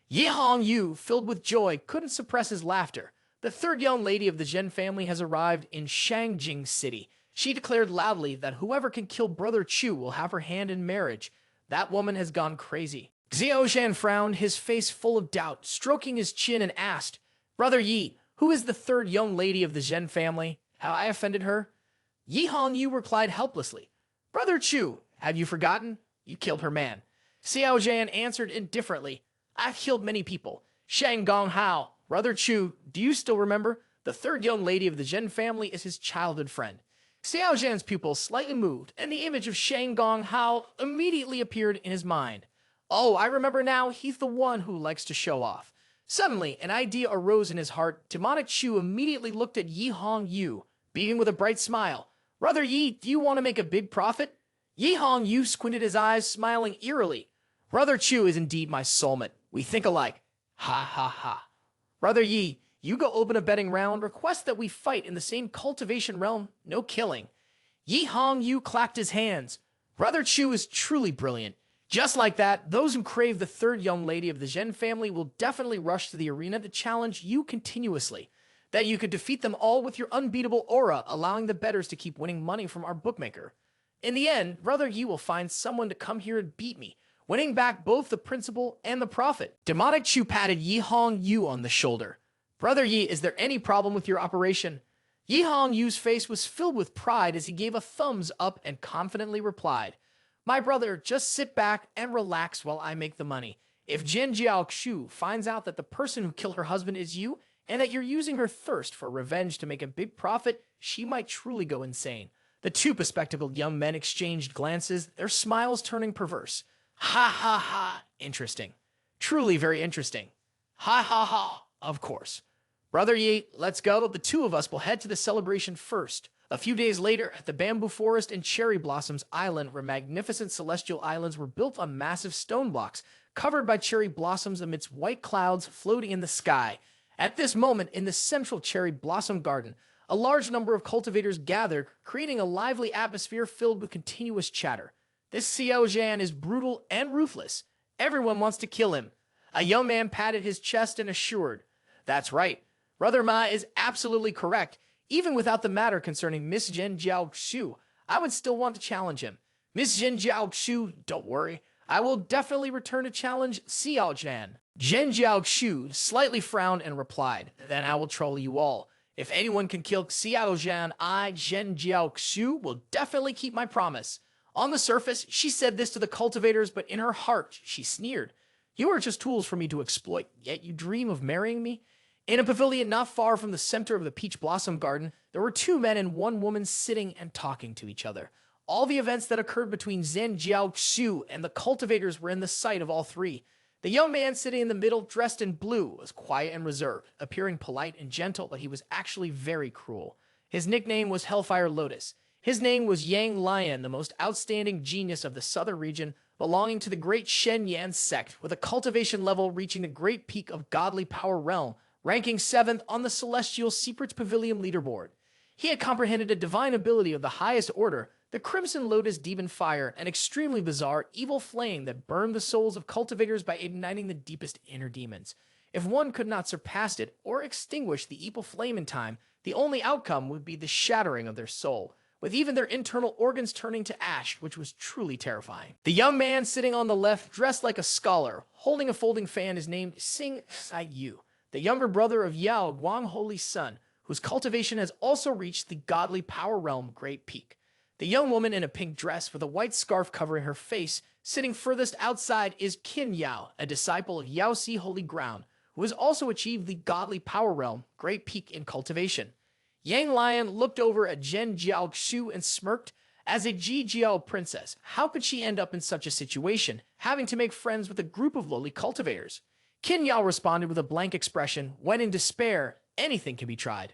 [SPEAKER 1] Yi Hong Yu, filled with joy, couldn't suppress his laughter. The third young lady of the Zhen family has arrived in Shangjing City. She declared loudly that whoever can kill Brother Chu will have her hand in marriage. That woman has gone crazy. Xiao Zhan frowned, his face full of doubt, stroking his chin and asked, "Brother Yi, who is the third young lady of the Zhen family? Have I offended her?" Yi Hong Yu replied helplessly, "Brother Chu, have you forgotten? You killed her man." Xiao Zhan answered indifferently, "I've killed many people. Shang Gong Hao, Brother Chu, do you still remember? The third young lady of the Zhen family is his childhood friend." Xiao Zhan's pupils slightly moved, and the image of Shang Gong Hao immediately appeared in his mind. "Oh, I remember now, he's the one who likes to show off." Suddenly, an idea arose in his heart. Demonic Chu immediately looked at Yi Hong Yu, beaming with a bright smile. "Brother Yi, do you want to make a big profit?" Yi Hong Yu squinted his eyes, smiling eerily. "Brother Chu is indeed my soulmate. We think alike. Ha ha ha. Brother Yi, you go open a betting round, request that we fight in the same cultivation realm, no killing." Yi Hong Yu clapped his hands. Brother Chu is truly brilliant. Just like that, those who crave the third young lady of the Zhen family will definitely rush to the arena to challenge you continuously. That you could defeat them all with your unbeatable aura, allowing the bettors to keep winning money from our bookmaker. In the end, Brother Yi will find someone to come here and beat me. winning back both the principal and the prophet. Demonic Chu patted Yi Hong Yu on the shoulder. Brother Yi, is there any problem with your operation? Yi Hong Yu's face was filled with pride as he gave a thumbs up and confidently replied, My brother, just sit back and relax while I make the money. If Jin Jiaoxu finds out that the person who killed her husband is you, and that you're using her thirst for revenge to make a big profit, she might truly go insane. The two bespectacled young men exchanged glances, their smiles turning perverse. Ha ha ha, interesting. Truly very interesting. Ha ha ha, of course. Brother Yi, let's go. The two of us will head to the celebration first. A few days later, at the bamboo forest in Cherry Blossoms Island, where magnificent celestial islands were built on massive stone blocks, covered by cherry blossoms amidst white clouds floating in the sky. At this moment, in the central cherry blossom garden, a large number of cultivators gathered, creating a lively atmosphere filled with continuous chatter. This Xiao Zhan is brutal and ruthless. Everyone wants to kill him. A young man patted his chest and assured, That's right. Brother Ma is absolutely correct. Even without the matter concerning Miss Zhen Jiaoxu, I would still want to challenge him. Miss Zhen Jiaoxu, don't worry. I will definitely return to challenge Xiao Zhan. Zhen Jiaoxu slightly frowned and replied, Then I will troll you all. If anyone can kill Xiao Zhan, I, Zhen Jiaoxu, will definitely keep my promise. On the surface, she said this to the cultivators, but in her heart, she sneered. You are just tools for me to exploit, yet you dream of marrying me? In a pavilion not far from the center of the Peach Blossom Garden, there were two men and one woman sitting and talking to each other. All the events that occurred between Zhen Jiaoxu and the cultivators were in the sight of all three. The young man sitting in the middle, dressed in blue, was quiet and reserved, appearing polite and gentle, but he was actually very cruel. His nickname was Hellfire Lotus. His name was Yang Lion, the most outstanding genius of the southern region, belonging to the Great Shen Yan sect, with a cultivation level reaching the great peak of godly power realm, ranking 7th on the Celestial Secrets Pavilion leaderboard. He had comprehended a divine ability of the highest order, the Crimson Lotus Demon Fire, an extremely bizarre, evil flame that burned the souls of cultivators by igniting the deepest inner demons. If one could not surpass it or extinguish the evil flame in time, the only outcome would be the shattering of their soul, with even their internal organs turning to ash, which was truly terrifying. The young man sitting on the left, dressed like a scholar, holding a folding fan, is named Sing Sai Yu, the younger brother of Yao Guang Holy Sun, whose cultivation has also reached the godly power realm Great Peak. The young woman in a pink dress with a white scarf covering her face, sitting furthest outside, is Qin Yao, a disciple of Yao Si Holy Ground, who has also achieved the godly power realm Great Peak in cultivation. Yang Lion looked over at Zhen Jiaoxu and smirked. As a Ji Jiao princess, how could she end up in such a situation, having to make friends with a group of lowly cultivators? Qin Yao responded with a blank expression, when in despair, anything can be tried.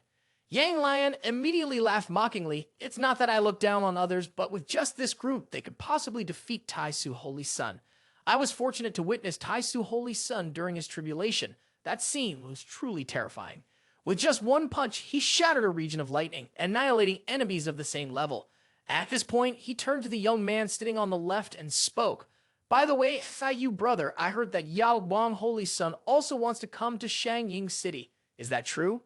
[SPEAKER 1] Yang Lion immediately laughed mockingly. It's not that I look down on others, but with just this group, they could possibly defeat Tai Su Holy Sun. I was fortunate to witness Tai Su Holy Sun during his tribulation. That scene was truly terrifying. With just one punch, he shattered a region of lightning, annihilating enemies of the same level. At this point, he turned to the young man sitting on the left and spoke. By the way, Sai Yu brother, I heard that Yao Guang Holy Sun also wants to come to Shangying City. Is that true?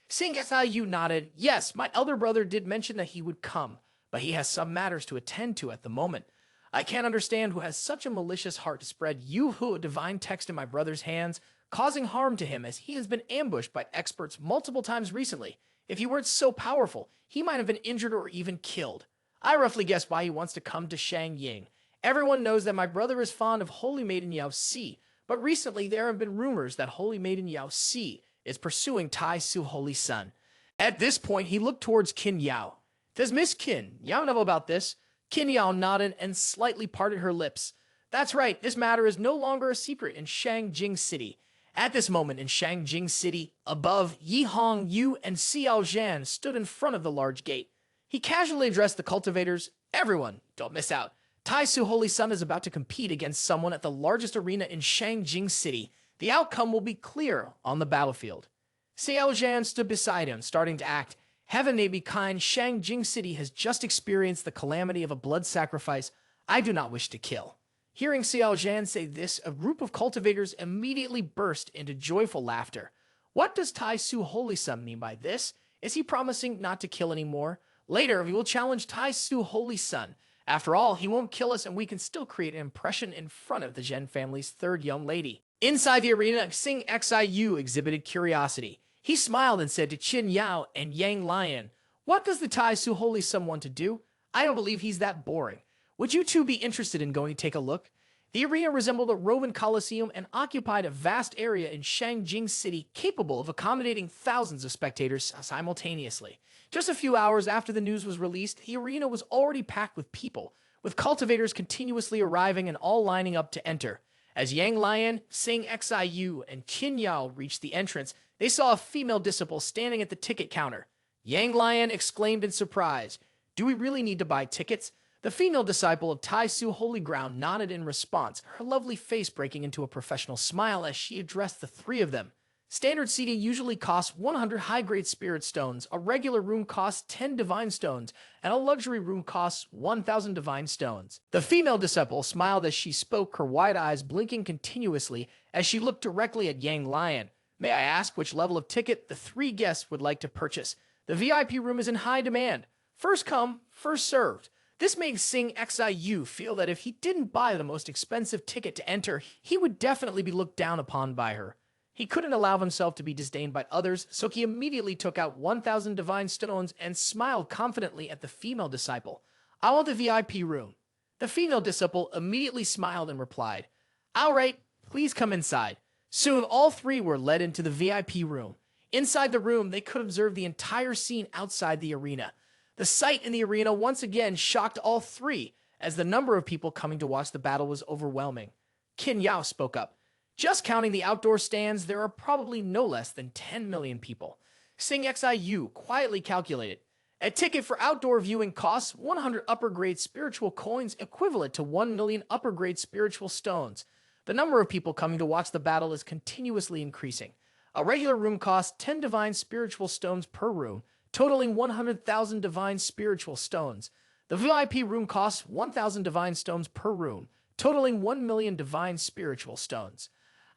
[SPEAKER 1] Seeing as Sai Yu nodded, yes, my elder brother did mention that he would come, but he has some matters to attend to at the moment. I can't understand who has such a malicious heart to spread Yu-Hu, a divine text, in my brother's hands, causing harm to him as he has been ambushed by experts multiple times recently. If he weren't so powerful, he might have been injured or even killed. I roughly guess why he wants to come to Shangying. Everyone knows that my brother is fond of Holy Maiden Yao Si, but recently there have been rumors that Holy Maiden Yao Si is pursuing Tai Su Holy Sun. At this point, he looked towards Qin Yao. Does Miss Qin Yao know about this? Qin Yao nodded and slightly parted her lips. That's right, this matter is no longer a secret in Shangjing City. At this moment in Shangjing City, above, Yi Hong Yu and Xiao Zhan stood in front of the large gate. He casually addressed the cultivators. Everyone, don't miss out. Tai Su Holy Sun is about to compete against someone at the largest arena in Shangjing City. The outcome will be clear on the battlefield. Xiao Zhan stood beside him, starting to act. Heaven may be kind, Shangjing City has just experienced the calamity of a blood sacrifice I do not wish to kill. Hearing Xiao Zhan say this, a group of cultivators immediately burst into joyful laughter. What does Tai Su Holy Sun mean by this? Is he promising not to kill anymore? Later, we will challenge Tai Su Holy Sun. After all, he won't kill us and we can still create an impression in front of the Zhen family's third young lady. Inside the arena, Sing Xiu exhibited curiosity. He smiled and said to Qin Yao and Yang Lian, "What does the Tai Su Holy Sun want to do? I don't believe he's that boring. Would you two be interested in going to take a look?" The arena resembled a Roman Colosseum and occupied a vast area in Shangjing City capable of accommodating thousands of spectators simultaneously. Just a few hours after the news was released, the arena was already packed with people, with cultivators continuously arriving and all lining up to enter. As Yang Lian, Sing Xiu, and Qin Yao reached the entrance, they saw a female disciple standing at the ticket counter. Yang Lian exclaimed in surprise, "Do we really need to buy tickets?" The female disciple of Tai Su Holy Ground nodded in response, her lovely face breaking into a professional smile as she addressed the three of them. Standard seating usually costs 100 high-grade spirit stones, a regular room costs 10 divine stones, and a luxury room costs 1,000 divine stones. The female disciple smiled as she spoke, her wide eyes blinking continuously as she looked directly at Yang Lian. "May I ask which level of ticket the three guests would like to purchase? The VIP room is in high demand. First come, first served." This made Sing Xiu feel that if he didn't buy the most expensive ticket to enter, he would definitely be looked down upon by her. He couldn't allow himself to be disdained by others, so he immediately took out 1,000 divine stones and smiled confidently at the female disciple. "I want the VIP room." The female disciple immediately smiled and replied, "All right, please come inside." Soon all three were led into the VIP room. Inside the room, they could observe the entire scene outside the arena. The sight in the arena once again shocked all three, as the number of people coming to watch the battle was overwhelming. Qin Yao spoke up. "Just counting the outdoor stands, there are probably no less than 10 million people." Sing Xiu quietly calculated. A ticket for outdoor viewing costs 100 upper-grade spiritual coins equivalent to 1 million upper-grade spiritual stones. The number of people coming to watch the battle is continuously increasing. A regular room costs 10 divine spiritual stones per room, totaling 100,000 divine spiritual stones. The VIP room costs 1,000 divine stones per room, totaling 1 million divine spiritual stones.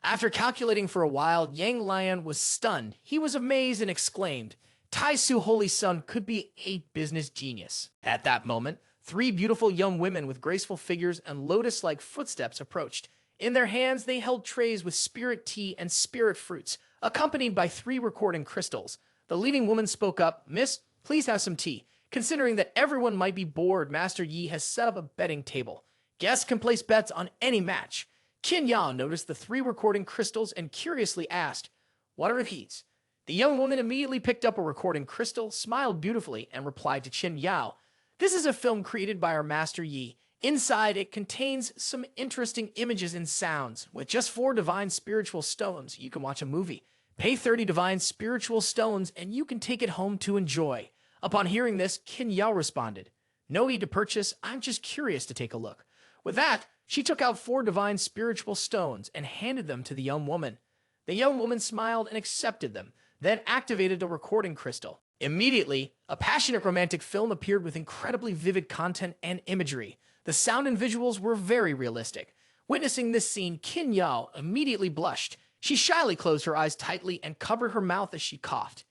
[SPEAKER 1] After calculating for a while, Yang Lian was stunned. He was amazed and exclaimed, "Tai Su Holy Sun could be a business genius." At that moment, three beautiful young women with graceful figures and lotus-like footsteps approached. In their hands, they held trays with spirit tea and spirit fruits, accompanied by 3 recording crystals. The leading woman spoke up, "Miss, please have some tea. Considering that everyone might be bored, Master Yi has set up a betting table. Guests can place bets on any match." Qin Yao noticed the 3 recording crystals and curiously asked, "What are these?" The young woman immediately picked up a recording crystal, smiled beautifully, and replied to Qin Yao, "This is a film created by our Master Yi. Inside, it contains some interesting images and sounds. With just 4 divine spiritual stones, you can watch a movie. Pay 30 divine spiritual stones and you can take it home to enjoy." Upon hearing this, Qin Yao responded, "No need to purchase, I'm just curious to take a look." With that, she took out 4 divine spiritual stones and handed them to the young woman. The young woman smiled and accepted them, then activated a recording crystal. Immediately, a passionate romantic film appeared with incredibly vivid content and imagery. The sound and visuals were very realistic. Witnessing this scene, Qin Yao immediately blushed. She shyly closed her eyes tightly and covered her mouth as she coughed.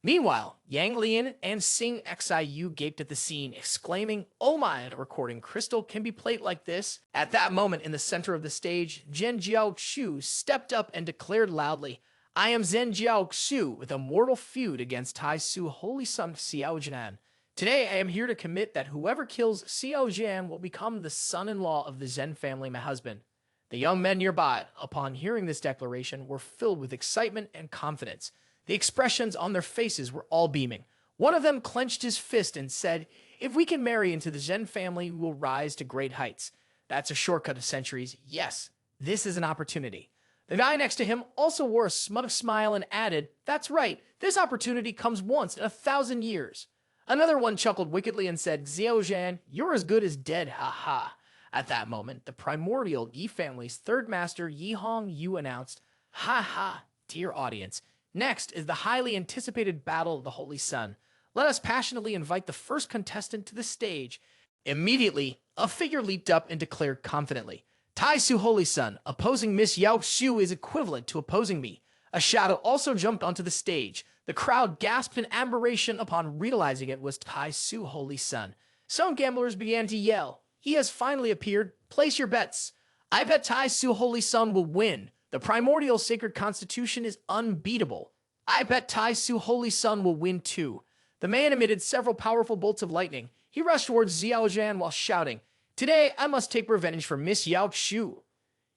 [SPEAKER 1] Meanwhile, Yang Lian and Sing Xiu gaped at the scene, exclaiming, "Oh my, a recording crystal can be played like this." At that moment, in the center of the stage, Zhen Jiaoxu stepped up and declared loudly, "I am Zhen Jiaoxu with a mortal feud against Tai Su Holy Sun Xiao Zhan. Today, I am here to commit that whoever kills Xiao Zhan will become the son-in-law of the Zhen family, my husband." The young men nearby, upon hearing this declaration, were filled with excitement and confidence. The expressions on their faces were all beaming. One of them clenched his fist and said, "If we can marry into the Zhen family, we will rise to great heights. That's a shortcut of centuries. Yes, this is an opportunity." The guy next to him also wore a smug smile and added, "That's right, this opportunity comes once in 1,000 years. Another one chuckled wickedly and said, "Xiao Zhan, you're as good as dead, ha." At that moment, the primordial Yi family's third master, Yi Hong Yu, announced, "Ha, dear audience. Next is the highly anticipated Battle of the Holy Sun. Let us passionately invite the first contestant to the stage." Immediately, a figure leaped up and declared confidently, "Tai Su Holy Sun, opposing Miss Yao Xu is equivalent to opposing me." A shadow also jumped onto the stage. The crowd gasped in admiration upon realizing it was Tai Su Holy Sun. Some gamblers began to yell, "He has finally appeared. Place your bets. I bet Tai Su Holy Sun will win. The primordial sacred constitution is unbeatable. I bet Tai Su Holy Sun will win too." The man emitted several powerful bolts of lightning. He rushed towards Xiao Zhan while shouting, "Today I must take revenge for Miss Yao Xu."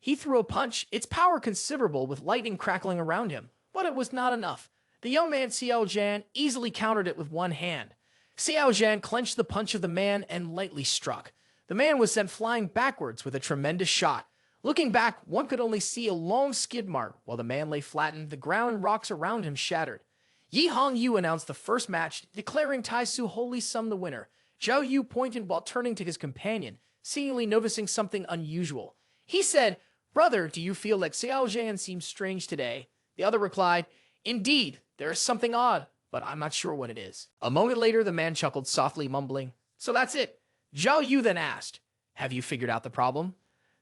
[SPEAKER 1] He threw a punch, its power considerable, with lightning crackling around him. But it was not enough. The young man Xiao Zhan easily countered it with one hand. Xiao Zhan clenched the punch of the man and lightly struck. The man was sent flying backwards with a tremendous shot. Looking back, one could only see a long skid mark. While the man lay flattened, the ground and rocks around him shattered. Yi Hongyu announced the first match, declaring Tai Su Holy Sun the winner. Zhao Yu pointed while turning to his companion, seemingly noticing something unusual. He said, "Brother, do you feel like Xiao Zhan seems strange today?" The other replied, "Indeed, there is something odd, but I'm not sure what it is." A moment later, the man chuckled softly, mumbling, "So that's it." Zhao Yu then asked, "Have you figured out the problem?"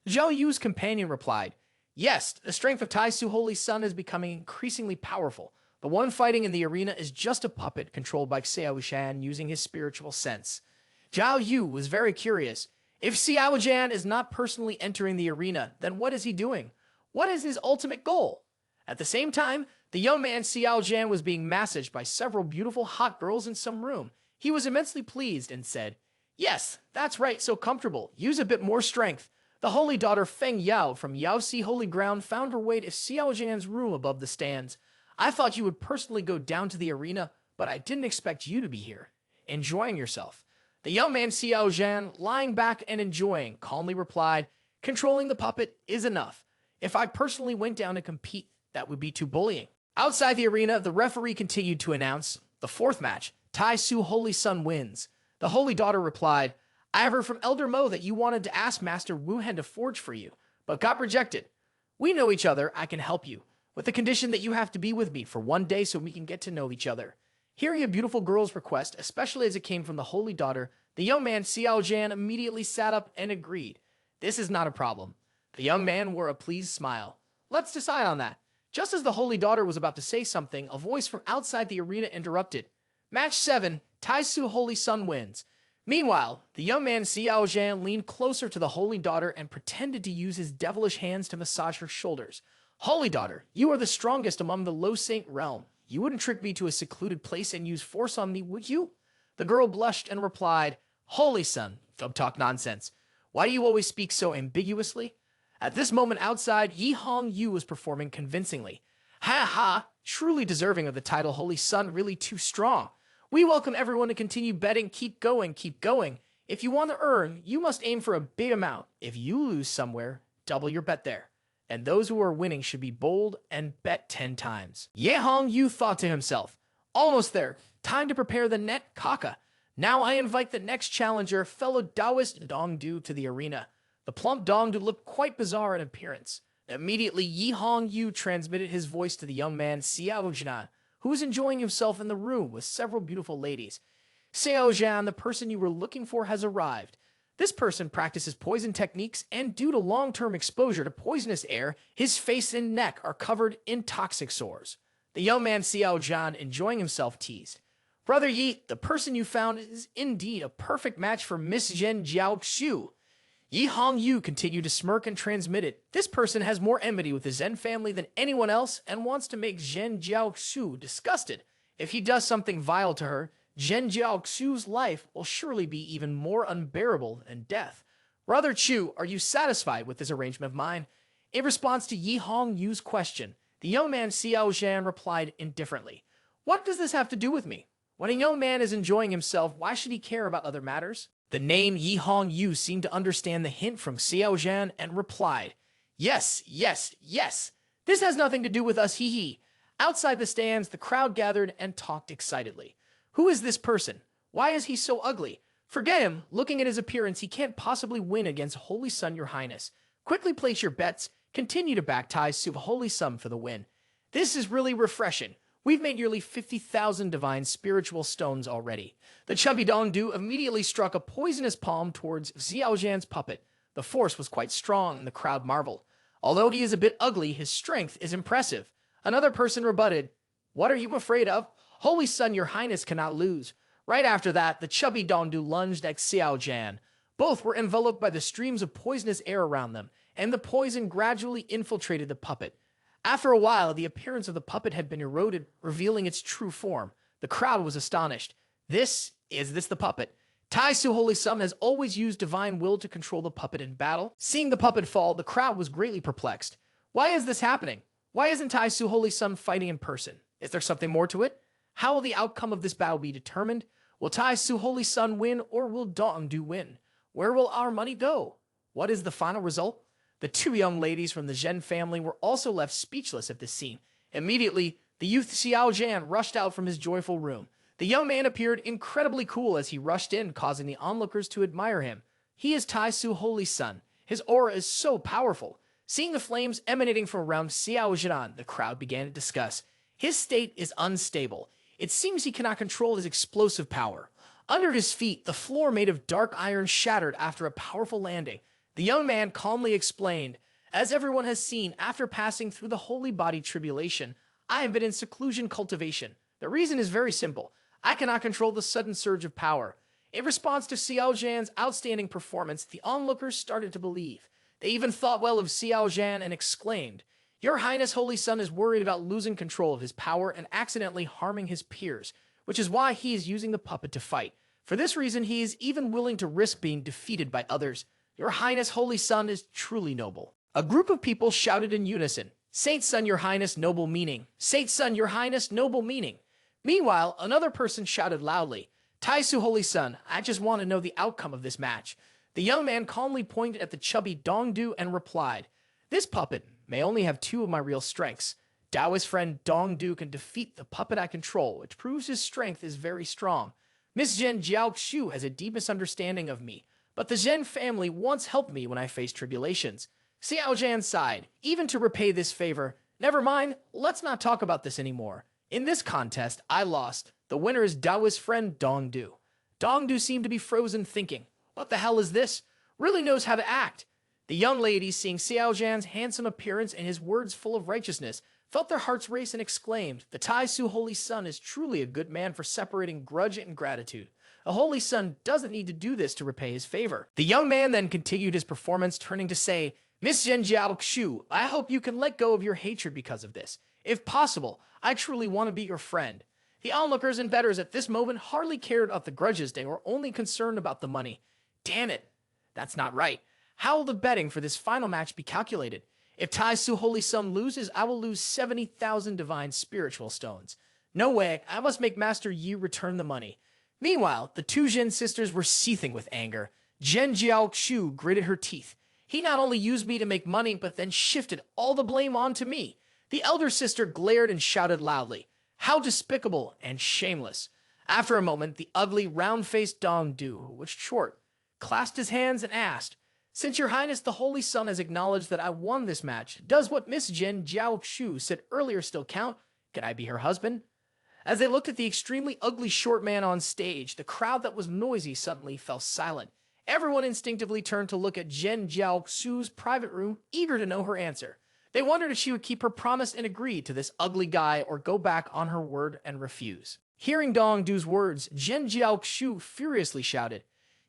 [SPEAKER 1] Zhao Yu's companion replied, "Yes, the strength of Tai Su Holy Sun is becoming increasingly powerful. The one fighting in the arena is just a puppet controlled by Xiao Zhan using his spiritual sense." Zhao Yu was very curious. If Xiao Zhan is not personally entering the arena, then what is he doing? What is his ultimate goal? At the same time, the young man Xiao Zhan was being massaged by several beautiful hot girls in some room. He was immensely pleased and said, "Yes, that's right, so comfortable. Use a bit more strength." The holy daughter Feng Yao from Yaoxi Holy Ground found her way to Xiao Zhan's room above the stands. "I thought you would personally go down to the arena, but I didn't expect you to be here. Enjoying yourself." The young man Xiao Zhan, lying back and enjoying, calmly replied, "Controlling the puppet is enough. If I personally went down to compete, that would be too bullying." Outside the arena, the referee continued to announce, "The fourth match, Tai Su Holy Sun wins." The holy daughter replied, "I have heard from Elder Mo that you wanted to ask Master Wu Hen to forge for you, but got rejected. We know each other, I can help you, with the condition that you have to be with me for one day so we can get to know each other." Hearing a beautiful girl's request, especially as it came from the holy daughter, the young man Xiao Zhan immediately sat up and agreed. This is not a problem. The young man wore a pleased smile. "Let's decide on that." Just as the holy daughter was about to say something, a voice from outside the arena interrupted. "Match 7, Tai Su Holy Sun wins." Meanwhile, the young man Xiao Zhan leaned closer to the holy daughter and pretended to use his devilish hands to massage her shoulders. "Holy daughter, you are the strongest among the low saint realm. You wouldn't trick me to a secluded place and use force on me, would you?" The girl blushed and replied, "Holy son, don't talk nonsense. Why do you always speak so ambiguously?" At this moment outside, Yi Hongyu was performing convincingly. "Ha ha, truly deserving of the title Holy Sun, really too strong. We welcome everyone to continue betting. Keep going, keep going. If you want to earn, you must aim for a big amount. If you lose somewhere, double your bet there. And those who are winning should be bold and bet 10 times. Ye Hongyu thought to himself, "Almost there. Time to prepare the net kaka. Now I invite the next challenger, fellow Taoist Dongdu, to the arena." The plump Dongdu looked quite bizarre in appearance. Immediately, Yi Hongyu transmitted his voice to the young man Xiao Zhan, who was enjoying himself in the room with several beautiful ladies. "Xiao Zhan, the person you were looking for has arrived. This person practices poison techniques, and due to long-term exposure to poisonous air, his face and neck are covered in toxic sores." The young man Xiao Zhan, enjoying himself, teased, "Brother Yi, the person you found is indeed a perfect match for Miss Zhen Jiao Xu." Yi Hongyu continued to smirk and transmitted, "This person has more enmity with the Zhen family than anyone else and wants to make Zhen Jiao Xu disgusted. If he does something vile to her, Zhen Jiao Xu's life will surely be even more unbearable than death. Brother Chu, are you satisfied with this arrangement of mine?" In response to Yi Hongyu's question, the young man Xiao Zhan replied indifferently, "What does this have to do with me? When a young man is enjoying himself, why should he care about other matters?" The name Yi Hongyu seemed to understand the hint from Xiao Zhan and replied, "Yes, yes, yes. This has nothing to do with us, hee hee." Outside the stands, the crowd gathered and talked excitedly. "Who is this person? Why is he so ugly? Forget him. Looking at his appearance, he can't possibly win against Holy Sun, your highness. Quickly place your bets. Continue to back Tai Su Holy Sun for the win. This is really refreshing. We've made nearly 50,000 divine spiritual stones already." The chubby Dongdu immediately struck a poisonous palm towards Xiao Zhan's puppet. The force was quite strong, and the crowd marveled. Although he is a bit ugly, his strength is impressive. Another person rebutted, "What are you afraid of? Holy Sun, your highness cannot lose. Right after that, the chubby Dongdu lunged at Xiao Zhan. Both were enveloped by the streams of poisonous air around them, and the poison gradually infiltrated the puppet. After a while, the appearance of the puppet had been eroded, revealing its true form. The crowd was astonished. Is this the puppet? Tai Su Holy Sun has always used divine will to control the puppet in battle. Seeing the puppet fall, the crowd was greatly perplexed. Why is this happening? Why isn't Tai Su Holy Sun fighting in person? Is there something more to it? How will the outcome of this battle be determined? Will Tai Su Holy Sun win, or will Dongdu win? Where will our money go? What is the final result? The two young ladies from the Zhen family were also left speechless at this scene. Immediately, the youth Xiao Zhan rushed out from his joyful room. The young man appeared incredibly cool as he rushed in, causing the onlookers to admire him. He is Tai Su Holy Sun. His aura is so powerful. Seeing the flames emanating from around Xiao Zhan, the crowd began to discuss. His state is unstable. It seems he cannot control his explosive power. Under his feet, the floor made of dark iron shattered after a powerful landing. The young man calmly explained, "As everyone has seen, after passing through the holy body tribulation, I have been in seclusion cultivation. The reason is very simple. I cannot control the sudden surge of power." In response to Xiao Zhan's outstanding performance, the onlookers started to believe. They even thought well of Xiao Zhan and exclaimed, "Your Highness Holy Sun is worried about losing control of his power and accidentally harming his peers, which is why he is using the puppet to fight. For this reason, he is even willing to risk being defeated by others. Your Highness Holy Sun is truly noble." A group of people shouted in unison, "Saint Sun, Your Highness, noble meaning. Saint Sun, Your Highness, noble meaning." Meanwhile, another person shouted loudly, "Tai Su Holy Sun, I just want to know the outcome of this match." The young man calmly pointed at the chubby Dongdu and replied, "This puppet may only have two of my real strengths. Daoist friend Dongdu can defeat the puppet I control, which proves his strength is very strong. Miss Zhen Jiaoxu has a deep misunderstanding of me, but the Zhen family once helped me when I faced tribulations." Xiao Zhan sighed. "Even to repay this favor, never mind, let's not talk about this anymore. In this contest, I lost. The winner is Daoist friend Dongdu." Dongdu seemed to be frozen, thinking, "What the hell is this? Really knows how to act." The young ladies, seeing Xiao Zhan's handsome appearance and his words full of righteousness, felt their hearts race and exclaimed, "The Tai Su Holy Sun is truly a good man for separating grudge and gratitude. A Holy Sun doesn't need to do this to repay his favor." The young man then continued his performance, turning to say, "Miss Zhen Jiaoxu, I hope you can let go of your hatred because of this. If possible, I truly want to be your friend." The onlookers and bettors at this moment hardly cared about the grudges. They were only concerned about the money. Damn it, that's not right. How will the betting for this final match be calculated? If Tai Su Holy Sun loses, I will lose 70,000 divine spiritual stones. No way, I must make Master Yi return the money. Meanwhile, the two Zhen sisters were seething with anger. Zhen Jiaoxu gritted her teeth. "He not only used me to make money, but then shifted all the blame onto me." The elder sister glared and shouted loudly, "How despicable and shameless." After a moment, the ugly, round-faced Dongdu, who was short, clasped his hands and asked, "Since Your Highness the Holy Sun has acknowledged that I won this match, does what Miss Zhen Jiaoxu said earlier still count? Can I be her husband?" As they looked at the extremely ugly short man on stage, the crowd that was noisy suddenly fell silent. Everyone instinctively turned to look at Zhen Jiaoxu's private room, eager to know her answer. They wondered if she would keep her promise and agree to this ugly guy or go back on her word and refuse. Hearing Dongdu's words, Zhen Jiaoxu furiously shouted,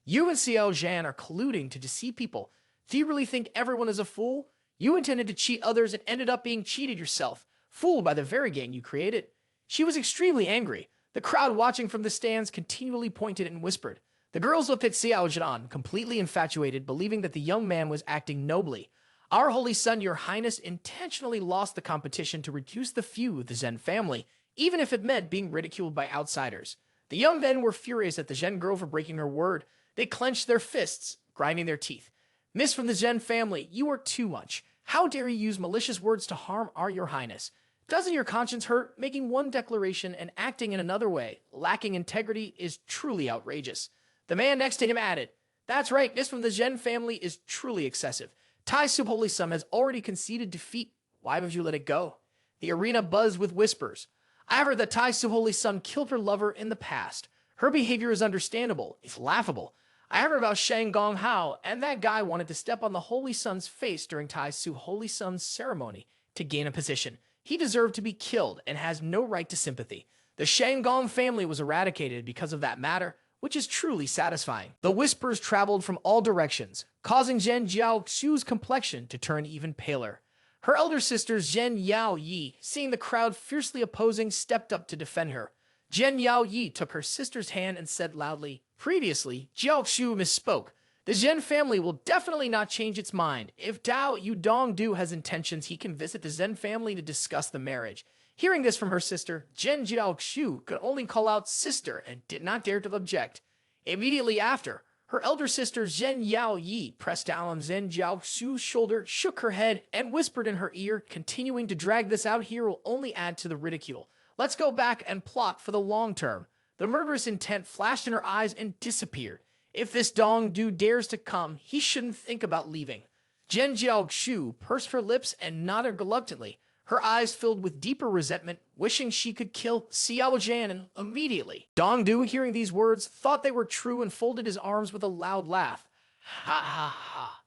[SPEAKER 1] "You and Xiao Zhan are colluding to deceive people. Do you really think everyone is a fool? You intended to cheat others and ended up being cheated yourself, fooled by the very gang you created." She was extremely angry. The crowd watching from the stands continually pointed and whispered. The girls looked at Xiao Zhan, completely infatuated, believing that the young man was acting nobly. "Our Holy Sun, Your Highness, intentionally lost the competition to reduce the feud with the Zhen family, even if it meant being ridiculed by outsiders." The young men were furious at the Zhen girl for breaking her word. They clenched their fists, grinding their teeth. "Miss from the Zhen family, you are too much. How dare you use malicious words to harm our Your Highness? Doesn't your conscience hurt? Making one declaration and acting in another way, lacking integrity, is truly outrageous." The man next to him added, "That's right, Miss from the Zhen family is truly excessive. Tai Su Holy Sun has already conceded defeat. Why would you let it go?" The arena buzzed with whispers. "I heard that Tai Su Holy Sun killed her lover in the past. Her behavior is understandable, if laughable. I heard about Shang Gong Hao, and that guy wanted to step on the Holy Sun's face during Tai Su Holy Sun's ceremony to gain a position. He deserved to be killed and has no right to sympathy." The Shanggong family was eradicated because of that matter, which is truly satisfying. The whispers traveled from all directions, causing Zhen Jiaoxu's complexion to turn even paler. Her elder sister Zhen Yao Yi, seeing the crowd fiercely opposing, stepped up to defend her. Zhen Yao Yi took her sister's hand and said loudly, "Previously, Jiaoxu misspoke. The Zhen family will definitely not change its mind. If Dao Yudongdu has intentions, he can visit the Zhen family to discuss the marriage." Hearing this from her sister, Zhen Jiaoxu could only call out "sister" and did not dare to object. Immediately after, her elder sister Zhen Yao Yi pressed down on Zhen Jiaoxu's shoulder, shook her head, and whispered in her ear, "Continuing to drag this out here will only add to the ridicule. Let's go back and plot for the long term." The murderous intent flashed in her eyes and disappeared. If this Dongdu dares to come, he shouldn't think about leaving. Zhen Jiaoxu pursed her lips and nodded reluctantly, her eyes filled with deeper resentment, wishing she could kill Xiao Zhan immediately. Dongdu, hearing these words, thought they were true and folded his arms with a loud laugh. "Ha ha ha.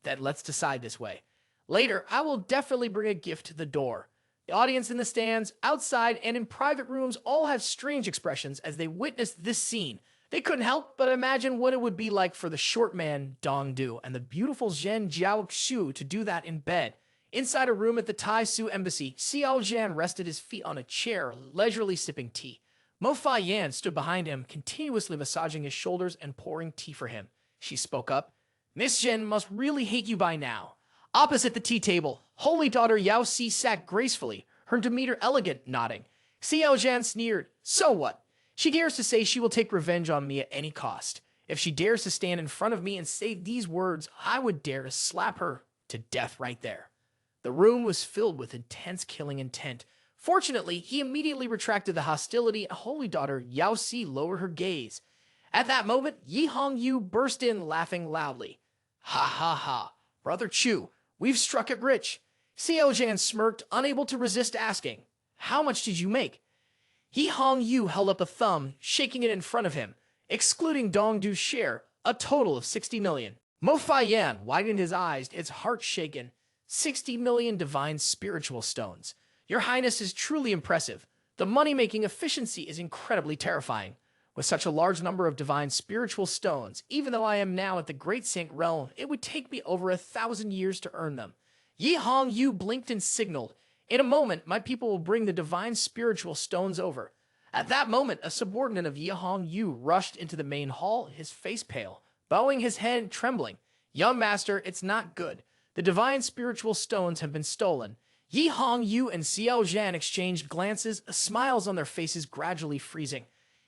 [SPEAKER 1] Then let's decide this way. Later, I will definitely bring a gift to the door." The audience in the stands, outside, and in private rooms all had strange expressions as they witnessed this scene. They couldn't help but imagine what it would be like for the short man, Dongdu, and the beautiful Zhen Jiaoxu to do that in bed. Inside a room at the Tai Su embassy, Xiao Zhan rested his feet on a chair, leisurely sipping tea. Mo Fa Yan stood behind him, continuously massaging his shoulders and pouring tea for him. She spoke up. "Miss Zhen must really hate you by now." Opposite the tea table, holy daughter Yao Si sat gracefully, her demeanor elegant, nodding. Xiao Zhan sneered. "So what? She dares to say she will take revenge on me at any cost. If she dares to stand in front of me and say these words, I would dare to slap her to death right there." The room was filled with intense killing intent. Fortunately, he immediately retracted the hostility, and holy daughter Yao Si lowered her gaze. At that moment, Yi Hongyu burst in, laughing loudly. "Ha ha ha, Brother Chu, we've struck it rich." Xiao Zhan smirked, unable to resist asking, "How much did you make?" Yi Hongyu held up a thumb, shaking it in front of him, excluding Dongdu's share, a total of 60 million. Mo Fa Yan widened his eyes, its heart shaken. 60 million divine spiritual stones. Your Highness is truly impressive. The money-making efficiency is incredibly terrifying. With such a large number of divine spiritual stones, even though I am now at the Great Sanct Realm, it would take me over 1,000 years to earn them. Yi Hongyu blinked and signaled. "In a moment, my people will bring the divine spiritual stones over." At that moment, a subordinate of Yi Hongyu rushed into the main hall, his face pale, bowing his head and trembling. "Young master, it's not good. The divine spiritual stones have been stolen." Yi Hongyu and Xiao Zhan exchanged glances, smiles on their faces gradually freezing.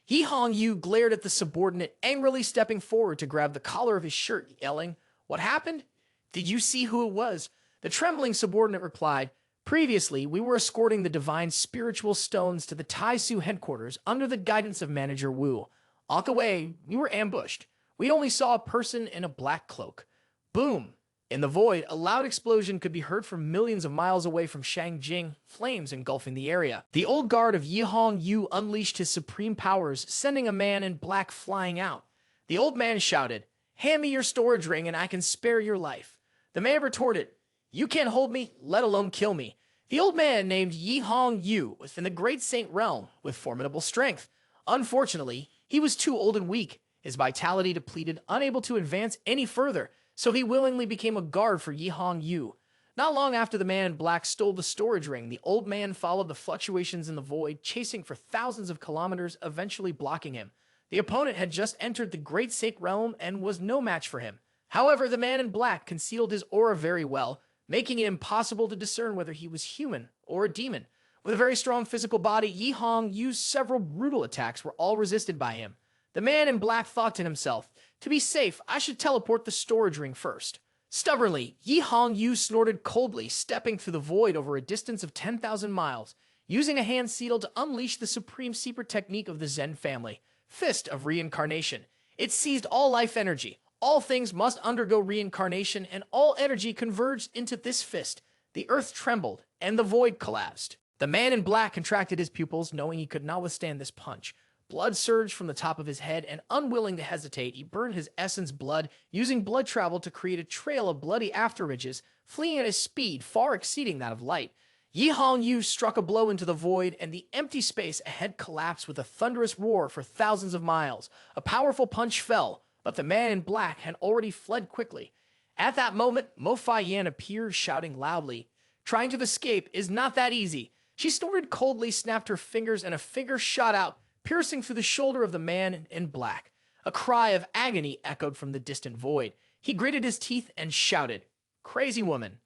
[SPEAKER 1] Yi Hongyu glared at the subordinate, angrily stepping forward to grab the collar of his shirt, yelling, "What happened? Did you see who it was?" The trembling subordinate replied, "Previously, we were escorting the divine spiritual stones to the Tai Su headquarters under the guidance of Manager Wu. On the way, we were ambushed. We only saw a person in a black cloak. Boom! In the void, a loud explosion could be heard from millions of miles away from Shangjing, flames engulfing the area. The old guard of Yi Hongyu unleashed his supreme powers, sending a man in black flying out. The old man shouted, "Hand me your storage ring and I can spare your life." The man retorted, "You can't hold me, let alone kill me." The old man named Yi Hongyu was in the Great Saint Realm with formidable strength. Unfortunately, he was too old and weak, his vitality depleted, unable to advance any further, so he willingly became a guard for Yi Hongyu. Not long after the man in black stole the storage ring, the old man followed the fluctuations in the void, chasing for thousands of kilometers, eventually blocking him. The opponent had just entered the Great Saint Realm and was no match for him. However, the man in black concealed his aura very well, making it impossible to discern whether he was human or a demon. With a very strong physical body, Yi Hong's several brutal attacks were all resisted by him. The man in black thought to himself, "To be safe, I should teleport the storage ring first." Stubbornly, Yi Hongyu snorted coldly, stepping through the void over a distance of 10,000 miles, using a hand seal to unleash the supreme secret technique of the Zen family, Fist of Reincarnation. It seized all life energy. All things must undergo reincarnation, and all energy converged into this fist. The earth trembled, and the void collapsed. The man in black contracted his pupils, knowing he could not withstand this punch. Blood surged from the top of his head, and unwilling to hesitate, he burned his essence blood, using blood travel to create a trail of bloody afterridges, fleeing at a speed far exceeding that of light. Yi Hongyu struck a blow into the void, and the empty space ahead collapsed with a thunderous roar for thousands of miles. A powerful punch fell, but the man in black had already fled quickly. At that moment, Mo Fai Yan appeared, shouting loudly, "Trying to escape is not that easy." She snorted coldly, snapped her fingers, and a finger shot out, piercing through the shoulder of the man in black. A cry of agony echoed from the distant void. He gritted his teeth and shouted, "Crazy woman."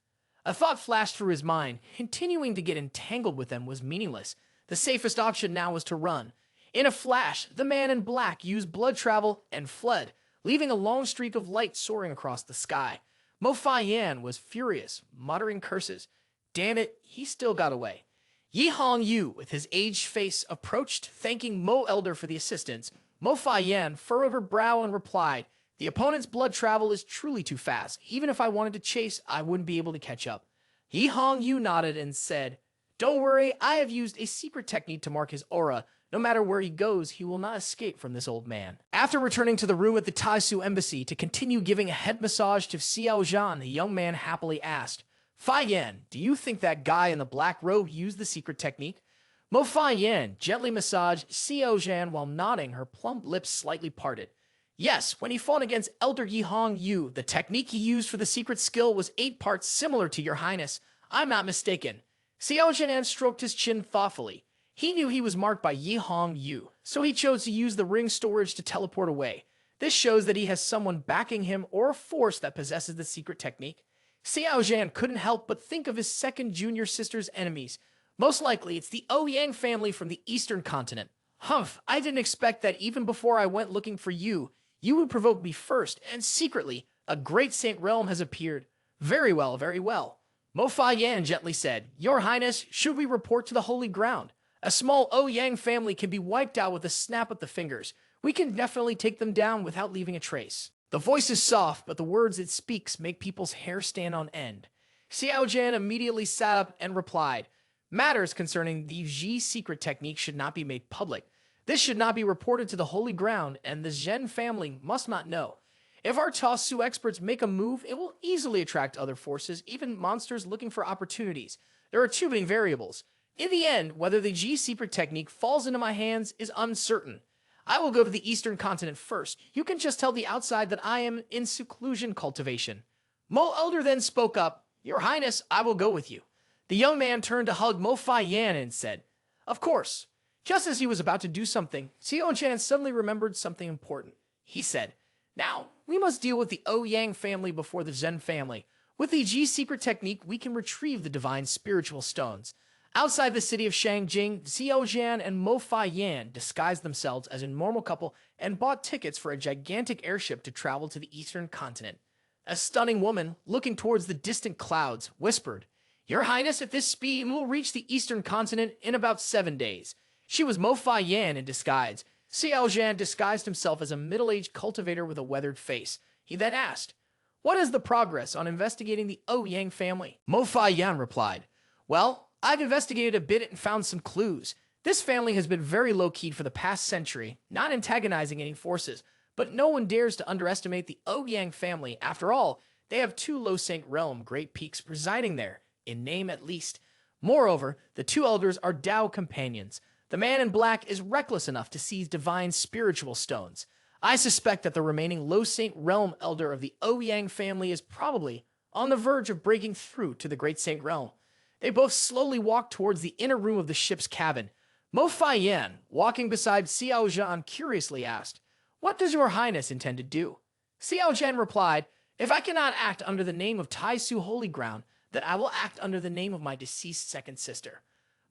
[SPEAKER 1] A thought flashed through his mind. Continuing to get entangled with them was meaningless. The safest option now was to run. In a flash, the man in black used blood travel and fled, leaving a long streak of light soaring across the sky. Mo Fai Yan was furious, muttering curses. Damn it, he still got away. Yi Hongyu, with his aged face, approached, thanking Mo Elder for the assistance. Mo Fai Yan furrowed her brow and replied, "The opponent's blood travel is truly too fast. Even if I wanted to chase, I wouldn't be able to catch up." Yi Hongyu nodded and said, "Don't worry, I have used a secret technique to mark his aura. No matter where he goes, he will not escape from this old man." After returning to the room at the Tai Su embassy to continue giving a head massage to Xiao Zhan, the young man happily asked, "Fai Yan, do you think that guy in the black robe used the secret technique?" Mo Fai Yan gently massaged Xiao Zhan while nodding, her plump lips slightly parted. "Yes, when he fought against Elder Yi Hongyu, the technique he used for the secret skill was 8 parts similar to your highness. I'm not mistaken." Xiao Zhan stroked his chin thoughtfully. He knew he was marked by Yi Hongyu, so he chose to use the ring storage to teleport away. This shows that he has someone backing him or a force that possesses the secret technique. Xiao Zhan couldn't help but think of his second junior sister's enemies. Most likely, it's the Ouyang family from the Eastern Continent. Humph, I didn't expect that even before I went looking for you, you would provoke me first, and secretly, a great Saint Realm has appeared. Very well, very well. Mo Fai Yan gently said, "Your Highness, should we report to the Holy Ground? A small Ouyang family can be wiped out with a snap of the fingers. We can definitely take them down without leaving a trace." The voice is soft, but the words it speaks make people's hair stand on end. Xiao Zhan immediately sat up and replied, "Matters concerning the Ji secret technique should not be made public. This should not be reported to the Holy Ground, and the Zhen family must not know. If our Tai Su experts make a move, it will easily attract other forces, even monsters looking for opportunities. There are too many variables. In the end, whether the Ji secret technique falls into my hands is uncertain. I will go to the Eastern Continent first. You can just tell the outside that I am in seclusion cultivation." Mo Elder then spoke up, "Your Highness, I will go with you." The young man turned to hug Mo Fai Yan and said, "Of course." Just as he was about to do something, Xiao Zhan suddenly remembered something important. He said, "Now, we must deal with the Ouyang family before the Zhen family. With the Ji secret technique, we can retrieve the divine spiritual stones." Outside the city of Shangjing, Xiao Zhan and Mo Fai Yan disguised themselves as a normal couple and bought tickets for a gigantic airship to travel to the Eastern Continent. A stunning woman, looking towards the distant clouds, whispered, "Your Highness, at this speed, we'll reach the Eastern Continent in about 7 days." She was Mo Fai Yan in disguise. Xiao Zhan disguised himself as a middle-aged cultivator with a weathered face. He then asked, "What is the progress on investigating the Ouyang family?" Mo Fai Yan replied, "Well, I've investigated a bit and found some clues. This family has been very low-keyed for the past century, not antagonizing any forces, but no one dares to underestimate the Ouyang family. After all, they have 2 Low Saint Realm great peaks residing there, in name at least. Moreover, the 2 elders are Tao companions. The man in black is reckless enough to seize divine spiritual stones. I suspect that the remaining Low Saint Realm elder of the Ouyang family is probably on the verge of breaking through to the Great Saint Realm." They both slowly walked towards the inner room of the ship's cabin. Mo Fai Yan, walking beside Xiao Zhan, curiously asked, "What does your Highness intend to do?" Xiao Zhan replied, "If I cannot act under the name of Tai Su Holy Ground, then I will act under the name of my deceased second sister."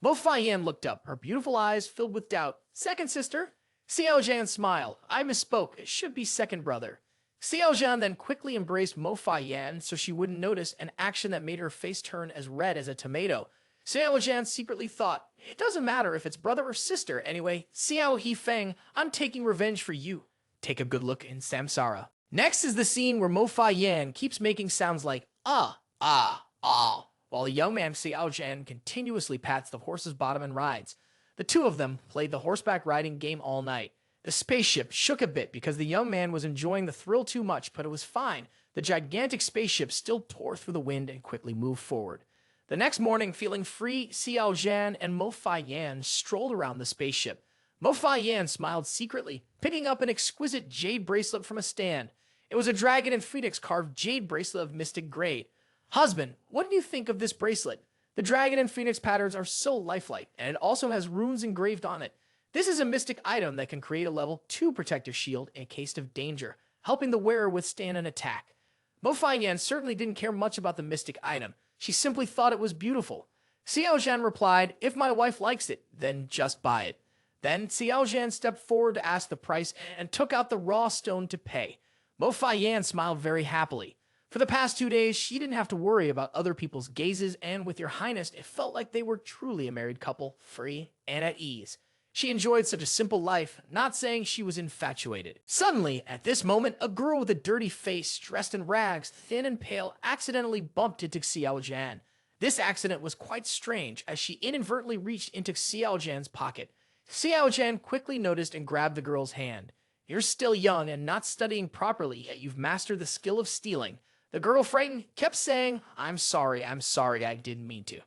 [SPEAKER 1] Mo Fai Yan looked up, her beautiful eyes filled with doubt. "Second sister?" Xiao Zhan smiled. "I misspoke. It should be second brother." Xiao Zhan then quickly embraced Mo Fai Yan so she wouldn't notice, an action that made her face turn as red as a tomato. Xiao Zhan secretly thought, "It doesn't matter if it's brother or sister. Anyway, Yun He Feng, I'm taking revenge for you." Take a good look in Samsara. Next is the scene where Mo Fai Yan keeps making sounds like ah, ah, ah, while the young man Xiao Zhan continuously pats the horse's bottom and rides. The 2 of them played the horseback riding game all night. The spaceship shook a bit because the young man was enjoying the thrill too much, but it was fine. The gigantic spaceship still tore through the wind and quickly moved forward. The next morning, feeling free, Xiao Zhan and Mo Fai Yan strolled around the spaceship. Mo Fai Yan smiled secretly, picking up an exquisite jade bracelet from a stand. It was a dragon and phoenix carved jade bracelet of mystic grade. Husband, what do you think of this bracelet? The dragon and phoenix patterns are so lifelike, and it also has runes engraved on it. This is a mystic item that can create a level 2 protective shield in case of danger, helping the wearer withstand an attack. Mo Fai Yan certainly didn't care much about the mystic item. She simply thought it was beautiful. Xiao Zhan replied, if my wife likes it, then just buy it. Then Xiao Zhan stepped forward to ask the price and took out the raw stone to pay. Mo Fai Yan smiled very happily. For the past 2 days, she didn't have to worry about other people's gazes, and with your highness, it felt like they were truly a married couple, free and at ease. She enjoyed such a simple life, not saying she was infatuated. Suddenly, at this moment, a girl with a dirty face, dressed in rags, thin and pale, accidentally bumped into Xiao Zhan. This accident was quite strange, as she inadvertently reached into Xiao Zhan's pocket. Xiao Zhan quickly noticed and grabbed the girl's hand. You're still young and not studying properly, yet you've mastered the skill of stealing. The girl, frightened, kept saying, I'm sorry, I didn't mean to.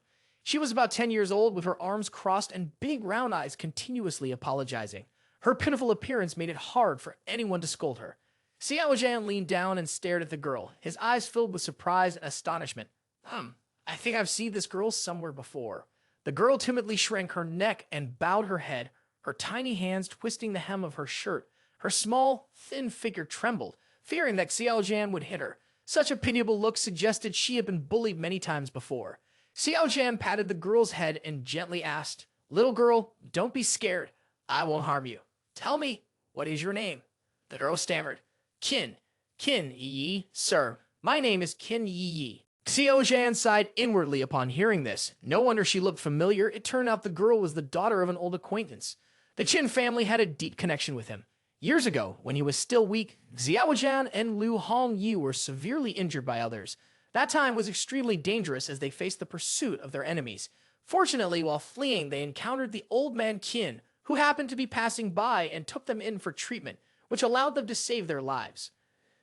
[SPEAKER 1] She was about 10 years old, with her arms crossed and big round eyes continuously apologizing. Her pitiful appearance made it hard for anyone to scold her. Xiao Zhan leaned down and stared at the girl, his eyes filled with surprise and astonishment. I think I've seen this girl somewhere before. The girl timidly shrank her neck and bowed her head, her tiny hands twisting the hem of her shirt. Her small, thin figure trembled, fearing that Xiao Zhan would hit her. Such a pitiable look suggested she had been bullied many times before. Xiao Zhan patted the girl's head and gently asked, Little girl, don't be scared. I won't harm you. Tell me, what is your name? The girl stammered, Qin Yi, sir. My name is Qin Yi. Xiao Zhan sighed inwardly upon hearing this. No wonder she looked familiar. It turned out the girl was the daughter of an old acquaintance. The Qin family had a deep connection with him. Years ago, when he was still weak, Xiao Zhan and Liu Hongyi were severely injured by others. That time was extremely dangerous as they faced the pursuit of their enemies. Fortunately, while fleeing, they encountered the old man Qin, who happened to be passing by and took them in for treatment, which allowed them to save their lives.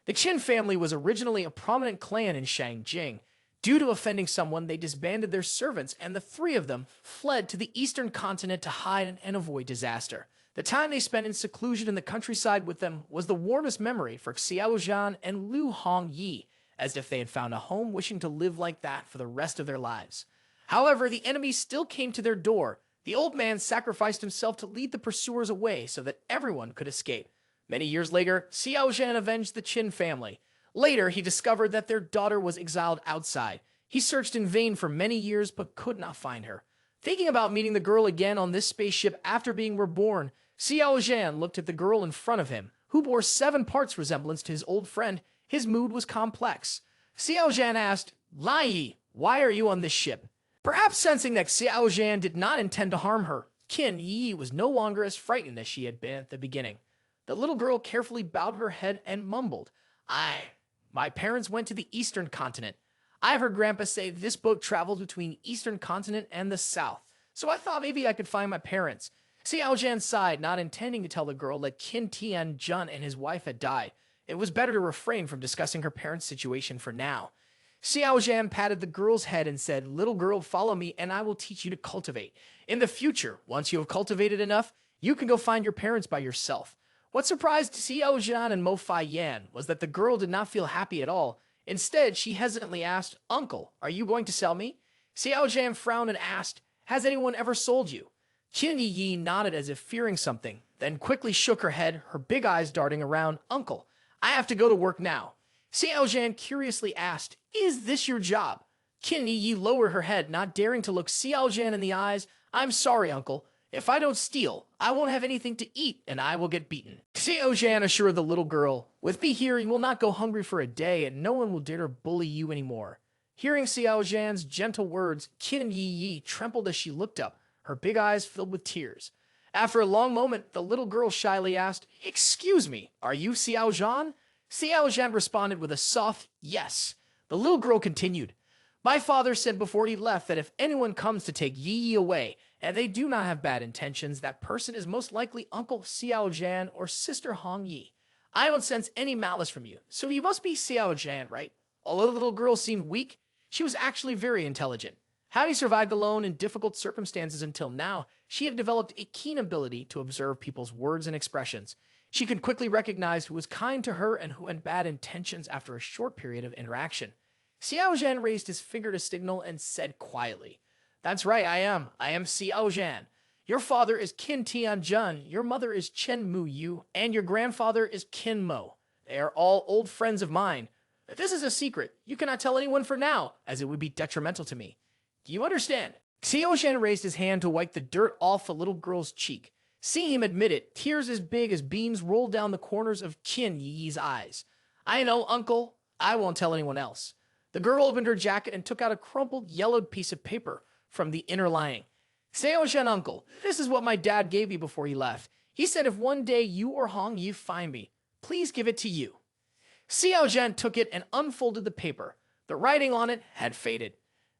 [SPEAKER 1] The Qin family was originally a prominent clan in Shangjing. Due to offending someone, they disbanded their servants, and the three of them fled to the eastern continent to hide and avoid disaster. The time they spent in seclusion in the countryside with them was the warmest memory for Xiao Zhan and Liu Hongyi, as if they had found a home wishing to live like that for the rest of their lives. However, the enemies still came to their door. The old man sacrificed himself to lead the pursuers away so that everyone could escape. Many years later, Xiao Zhan avenged the Qin family. Later, he discovered that their daughter was exiled outside. He searched in vain for many years but could not find her. Thinking about meeting the girl again on this spaceship after being reborn, Xiao Zhan looked at the girl in front of him, who bore 7 parts resemblance to his old friend. His mood was complex. Xiao Zhan asked, Lai, why are you on this ship? Perhaps sensing that Xiao Zhan did not intend to harm her, Qin Yi was no longer as frightened as she had been at the beginning. The little girl carefully bowed her head and mumbled, My parents went to the eastern continent. I've heard Grandpa say this boat travels between the eastern continent and the south, so I thought maybe I could find my parents. Xiao Zhan sighed, not intending to tell the girl that Qin Tian Zhan and his wife had died. It was better to refrain from discussing her parents' situation for now. Xiao Zhan patted the girl's head and said, Little girl, follow me and I will teach you to cultivate. In the future, once you have cultivated enough, you can go find your parents by yourself. What surprised Xiao Zhan and Mo Fai Yan was that the girl did not feel happy at all. Instead, she hesitantly asked, Uncle, are you going to sell me? Xiao Zhan frowned and asked, Has anyone ever sold you? Qin Yi nodded as if fearing something, then quickly shook her head, her big eyes darting around. Uncle, I have to go to work now. Xiao Zhan curiously asked, Is this your job? Qin Yi lowered her head, not daring to look Xiao Zhan in the eyes. I'm sorry, Uncle. If I don't steal, I won't have anything to eat, and I will get beaten. Xiao Zhan assured the little girl, With me here, you will not go hungry for a day, and no one will dare to bully you anymore. Hearing Xiao Zhan's gentle words, Qin Yi trembled as she looked up, her big eyes filled with tears. After a long moment, the little girl shyly asked, Excuse me, are you Xiao Zhan? Xiao Zhan responded with a soft yes. The little girl continued, My father said before he left that if anyone comes to take Yi away, and they do not have bad intentions, that person is most likely Uncle Xiao Zhan or Sister Hong Yi. I don't sense any malice from you, so you must be Xiao Zhan, right? Although the little girl seemed weak, she was actually very intelligent. Having survived alone in difficult circumstances until now, she had developed a keen ability to observe people's words and expressions. She could quickly recognize who was kind to her and who had bad intentions after a short period of interaction. Xiao Zhan raised his finger to signal and said quietly, "That's right, I am. I am Xiao Zhan. Your father is Qin Tianzhen, your mother is Chen Mu Yu, and your grandfather is Qin Mo. They are all old friends of mine. This is a secret. You cannot tell anyone for now, as it would be detrimental to me. Do you understand?" Xiao Zhan raised his hand to wipe the dirt off the little girl's cheek. Seeing him admit it, tears as big as beams rolled down the corners of Qin Yi's eyes. "I know, uncle. I won't tell anyone else." The girl opened her jacket and took out a crumpled, yellowed piece of paper from the inner lining. "Xiao Zhan, uncle, this is what my dad gave me before he left. He said if one day you or Hong Yi find me, please give it to you." Xiao Zhan took it and unfolded the paper. The writing on it had faded.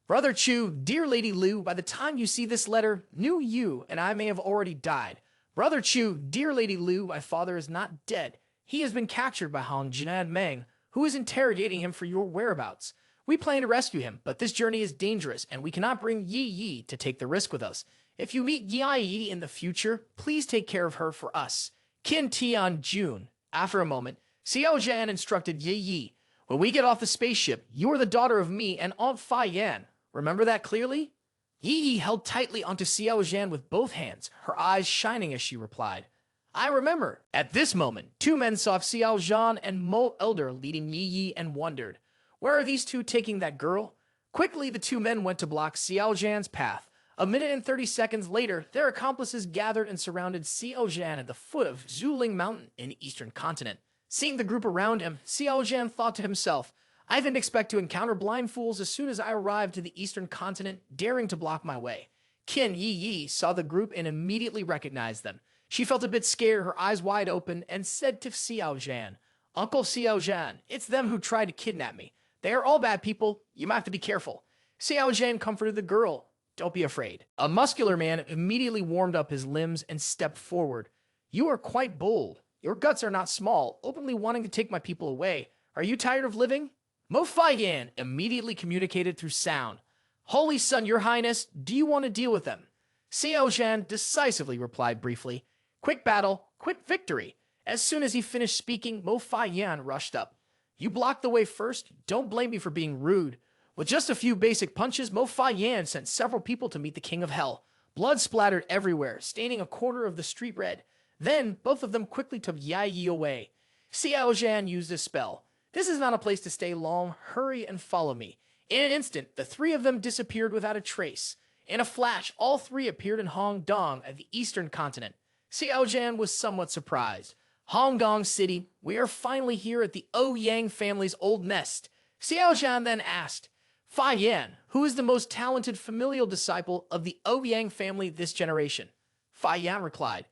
[SPEAKER 1] "Brother Chu, dear Lady Liu, by the time you see this letter, New You and I may have already died. Brother Chu, dear Lady Liu, my father is not dead. He has been captured by Han Jinan Meng, who is interrogating him for your whereabouts. We plan to rescue him, but this journey is dangerous, and we cannot bring Yi Yi to take the risk with us. If you meet Yi Yi in the future, please take care of her for us. Qin Tianjun." After a moment, Xiao Zhan instructed Yi Yi, "When we get off the spaceship, you are the daughter of me and Aunt Fai Yan. Remember that clearly?" Yi Yi held tightly onto Xiao Zhan with both hands, her eyes shining as she replied, "I remember." At this moment, two men saw Xiao Zhan and Mo Elder leading Yi Yi and wondered, where are these two taking that girl? Quickly, the two men went to block Xiao Zhan's path. A minute and 30 seconds later, their accomplices gathered and surrounded Xiao Zhan at the foot of Zuling Mountain in the Eastern Continent. Seeing the group around him, Xiao Zhan thought to himself, I didn't expect to encounter blind fools as soon as I arrived to the Eastern Continent, daring to block my way. Qin Yi saw the group and immediately recognized them. She felt a bit scared, her eyes wide open, and said to Xiao Zhan, "Uncle Xiao Zhan, it's them who tried to kidnap me. They are all bad people. You might have to be careful." Xiao Zhan comforted the girl. "Don't be afraid." A muscular man immediately warmed up his limbs and stepped forward. "You are quite bold. Your guts are not small, openly wanting to take my people away. Are you tired of living?" Mo Fai Yan immediately communicated through sound. "Holy Sun, Your Highness, do you want to deal with them?" Xiao Zhan decisively replied briefly, "Quick battle, quick victory." As soon as he finished speaking, Mo Fai Yan rushed up. "You blocked the way first. Don't blame me for being rude." With just a few basic punches, Mo Fai Yan sent several people to meet the King of Hell. Blood splattered everywhere, staining a corner of the street red. Then, both of them quickly took Yi away. Xiao Zhan used a spell. "This is not a place to stay long. Hurry and follow me." In an instant, the three of them disappeared without a trace. In a flash, all three appeared in Hong Dong at the Eastern Continent. Xiao Zhan was somewhat surprised. "Hong Kong City, we are finally here at the Yang family's old nest." Xiao Zhan then asked, "Fai Yan, who is the most talented familial disciple of the Yang family this generation?" Fai Yan replied,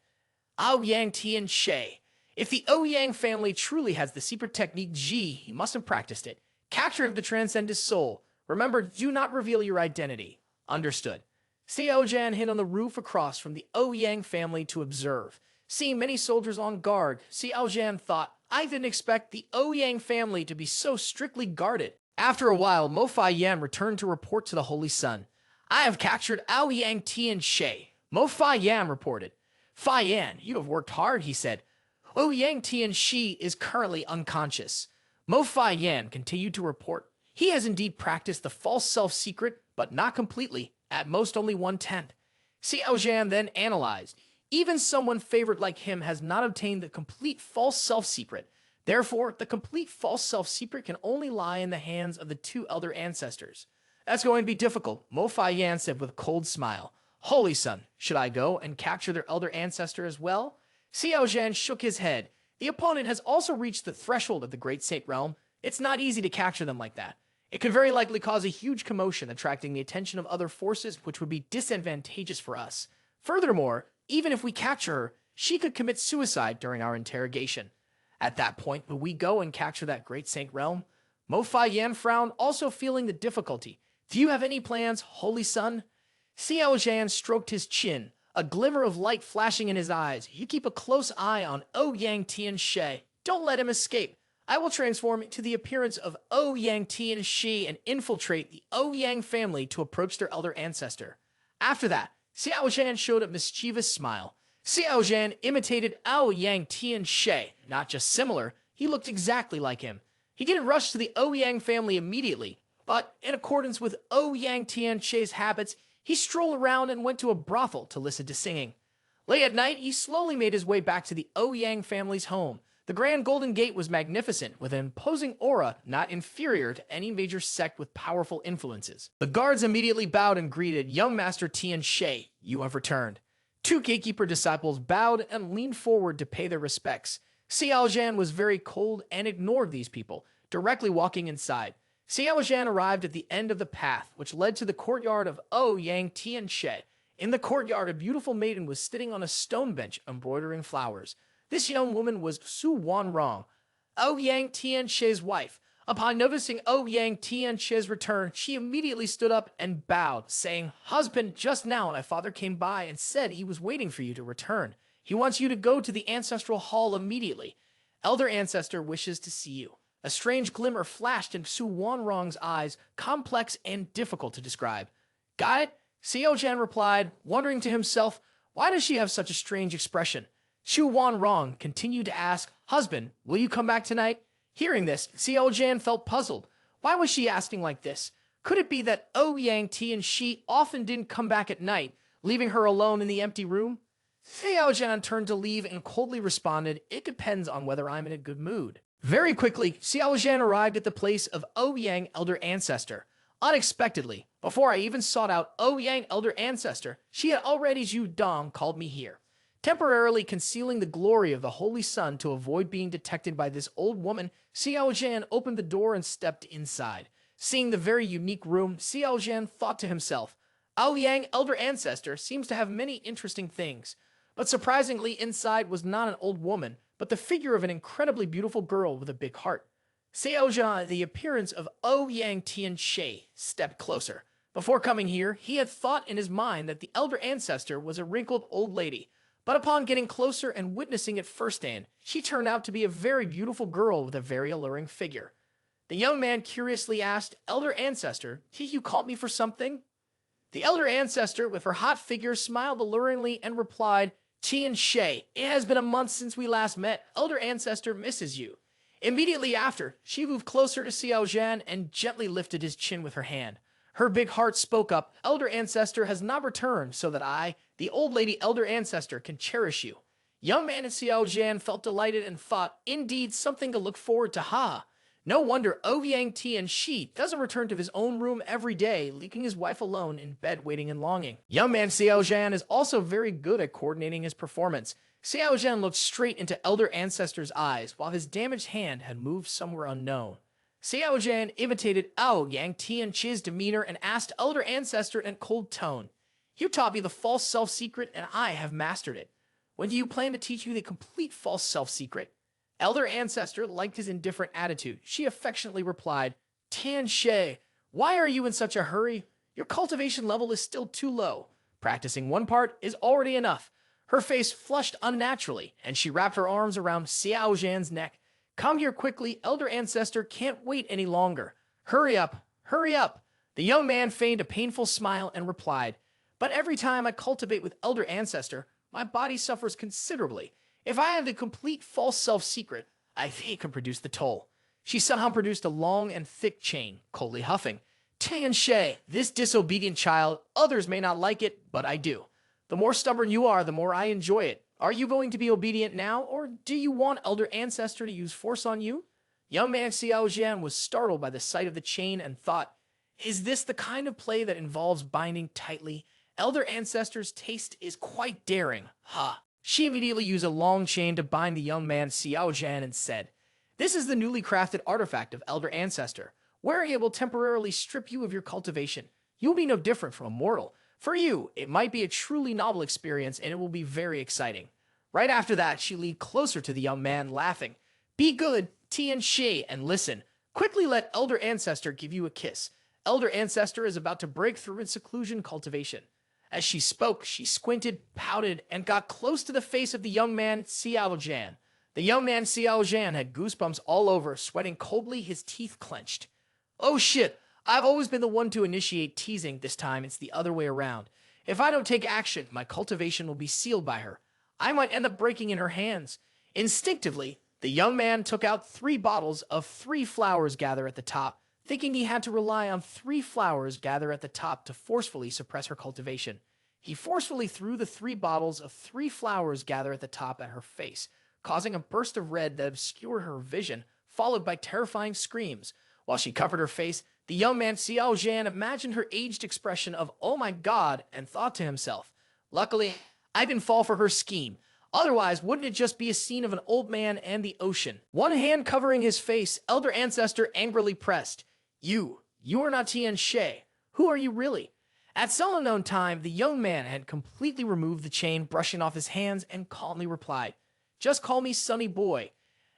[SPEAKER 1] "Yang Tian Shay. If the Yang family truly has the secret technique Ji, he must have practiced it. Capture him to transcend his soul. Remember, do not reveal your identity." "Understood." Xiao Zhan hid on the roof across from the Yang family to observe. Seeing many soldiers on guard, Xiao Zhan thought, I didn't expect the Yang family to be so strictly guarded. After a while, Mo Fai Yan returned to report to the Holy Sun. "I have captured Yang Tian Shay." Mo Fai Yan reported. "Fai Yan, you have worked hard," he said. Yang Tian Shi is currently unconscious." Mo Fai Yan continued to report. "He has indeed practiced the false self secret, but not completely, at most only 1/10. Xiao Zhan then analyzed. Even someone favored like him has not obtained the complete false self secret. Therefore, the complete false self secret can only lie in the hands of the two elder ancestors. "That's going to be difficult," Mo Fai Yan said with a cold smile. "Holy Sun, should I go and capture their elder ancestor as well?" Xiao Zhan shook his head. The opponent has also reached the threshold of the Great Saint Realm. It's not easy to capture them like that. It could very likely cause a huge commotion, attracting the attention of other forces, which would be disadvantageous for us. Furthermore, even if we capture her, she could commit suicide during our interrogation. At that point, would we go and capture that Great Saint Realm? Mo Fai Yan frowned, also feeling the difficulty. "Do you have any plans, Holy Sun?" Xiao Zhan stroked his chin, a glimmer of light flashing in his eyes. "You keep a close eye on Yang Tian Shay. Don't let him escape. I will transform into the appearance of Ouyang Tian Shi and infiltrate the Ouyang family to approach their elder ancestor. After that, Xiao Zhan showed a mischievous smile. Xiao Zhan imitated Ouyang Tian Shi, not just similar, he looked exactly like him. He didn't rush to the Ouyang family immediately, but in accordance with Ouyang Tian Shi's habits, he strolled around and went to a brothel to listen to singing. Late at night, he slowly made his way back to the Ouyang family's home. The Grand Golden Gate was magnificent, with an imposing aura not inferior to any major sect with powerful influences. The guards immediately bowed and greeted young Master Tian Shi. You have returned. Two gatekeeper disciples bowed and leaned forward to pay their respects. Xiao Zhan was very cold and ignored these people, directly walking inside. Xiao Zhan arrived at the end of the path, which led to the courtyard of Ouyang Tian Shi. In the courtyard, a beautiful maiden was sitting on a stone bench embroidering flowers. This young woman was Su Wanrong, Ouyang Tian Shi's wife. Upon noticing Ouyang Tian Shi's return, she immediately stood up and bowed, saying, "Husband, just now my father came by and said he was waiting for you to return. He wants you to go to the ancestral hall immediately. Elder ancestor wishes to see you." A strange glimmer flashed in Su Wanrong's eyes, complex and difficult to describe. "Got it?" Xiao Zhan replied, wondering to himself, why does she have such a strange expression? Su Wanrong continued to ask, "Husband, will you come back tonight?" Hearing this, Xiao Zhan felt puzzled. Why was she asking like this? Could it be that Ouyang Tian Shi often didn't come back at night, leaving her alone in the empty room? Xiao Zhan turned to leave and coldly responded, "It depends on whether I'm in a good mood." Very quickly, Xiao Zhan arrived at the place of Ouyang Elder Ancestor. Unexpectedly, before I even sought out Ouyang Elder Ancestor, she had already Zhu Dong called me here. Temporarily concealing the glory of the Holy Sun to avoid being detected by this old woman, Xiao Zhan opened the door and stepped inside. Seeing the very unique room, Xiao Zhan thought to himself, Ouyang Elder Ancestor seems to have many interesting things. But surprisingly, inside was not an old woman, but the figure of an incredibly beautiful girl with a big heart. Xiao Zhan, the appearance of Ouyang Tian Shi, stepped closer. Before coming here, he had thought in his mind that the Elder Ancestor was a wrinkled old lady. But upon getting closer and witnessing it firsthand, she turned out to be a very beautiful girl with a very alluring figure. The young man curiously asked, "Elder Ancestor, did you call me for something?" The Elder Ancestor, with her hot figure, smiled alluringly and replied, "Tian Shi, it has been a month since we last met. Elder Ancestor misses you." Immediately after, she moved closer to Xiao Zhan and gently lifted his chin with her hand. Her big heart spoke up, "Elder Ancestor has not returned so that I, the old lady Elder Ancestor, can cherish you." Young man and Xiao Zhan felt delighted and thought, indeed something to look forward to. No wonder Ouyang Tian Shi doesn't return to his own room every day, leaving his wife alone in bed waiting and longing. Young man Xiao Zhan is also very good at coordinating his performance. Xiao Zhan looked straight into Elder Ancestor's eyes while his damaged hand had moved somewhere unknown. Xiao Zhan imitated Ouyang Tian Shi's demeanor and asked Elder Ancestor in a cold tone, "You taught me the false self-secret and I have mastered it. When do you plan to teach you the complete false self-secret?" Elder Ancestor liked his indifferent attitude. She affectionately replied, "Tian Shi, why are you in such a hurry? Your cultivation level is still too low. Practicing one part is already enough." Her face flushed unnaturally, and she wrapped her arms around Xiao Zhan's neck. "Come here quickly, Elder Ancestor can't wait any longer. Hurry up, hurry up." The young man feigned a painful smile and replied, "But every time I cultivate with Elder Ancestor, my body suffers considerably. If I have the complete false self-secret, I think it can produce the toll." She somehow produced a long and thick chain, coldly huffing. "Tian Shi, this disobedient child, others may not like it, but I do. The more stubborn you are, the more I enjoy it. Are you going to be obedient now, or do you want Elder Ancestor to use force on you?" Young man Xiao Zhan was startled by the sight of the chain and thought, is this the kind of play that involves binding tightly? Elder Ancestor's taste is quite daring. She immediately used a long chain to bind the young man Xiao Zhan and said, "This is the newly crafted artifact of Elder Ancestor. Wearing it will temporarily strip you of your cultivation. You'll be no different from a mortal. For you, it might be a truly novel experience and it will be very exciting." Right after that, she leaned closer to the young man, laughing. "Be good, Tian Shi, and listen. Quickly let Elder Ancestor give you a kiss. Elder Ancestor is about to break through in seclusion cultivation." As she spoke, she squinted, pouted, and got close to the face of the young man, Xiao Zhan. The young man Xiao Zhan had goosebumps all over, sweating coldly, his teeth clenched. Oh shit, I've always been the one to initiate teasing. This time it's the other way around. If I don't take action, my cultivation will be sealed by her. I might end up breaking in her hands. Instinctively, the young man took out 3 bottles of 3 flowers gather at the top, thinking he had to rely on 3 flowers gather at the top to forcefully suppress her cultivation. He forcefully threw the 3 bottles of 3 flowers gather at the top at her face, causing a burst of red that obscured her vision, followed by terrifying screams. While she covered her face, the young man Xiao Zhan imagined her aged expression of "oh my god" and thought to himself, "Luckily, I didn't fall for her scheme. Otherwise, wouldn't it just be a scene of an old man and the ocean?" One hand covering his face, Elder Ancestor angrily pressed, You are not Tian She. Who are you really?" At some unknown time, the young man had completely removed the chain, brushing off his hands, and calmly replied, "Just call me Sonny Boy."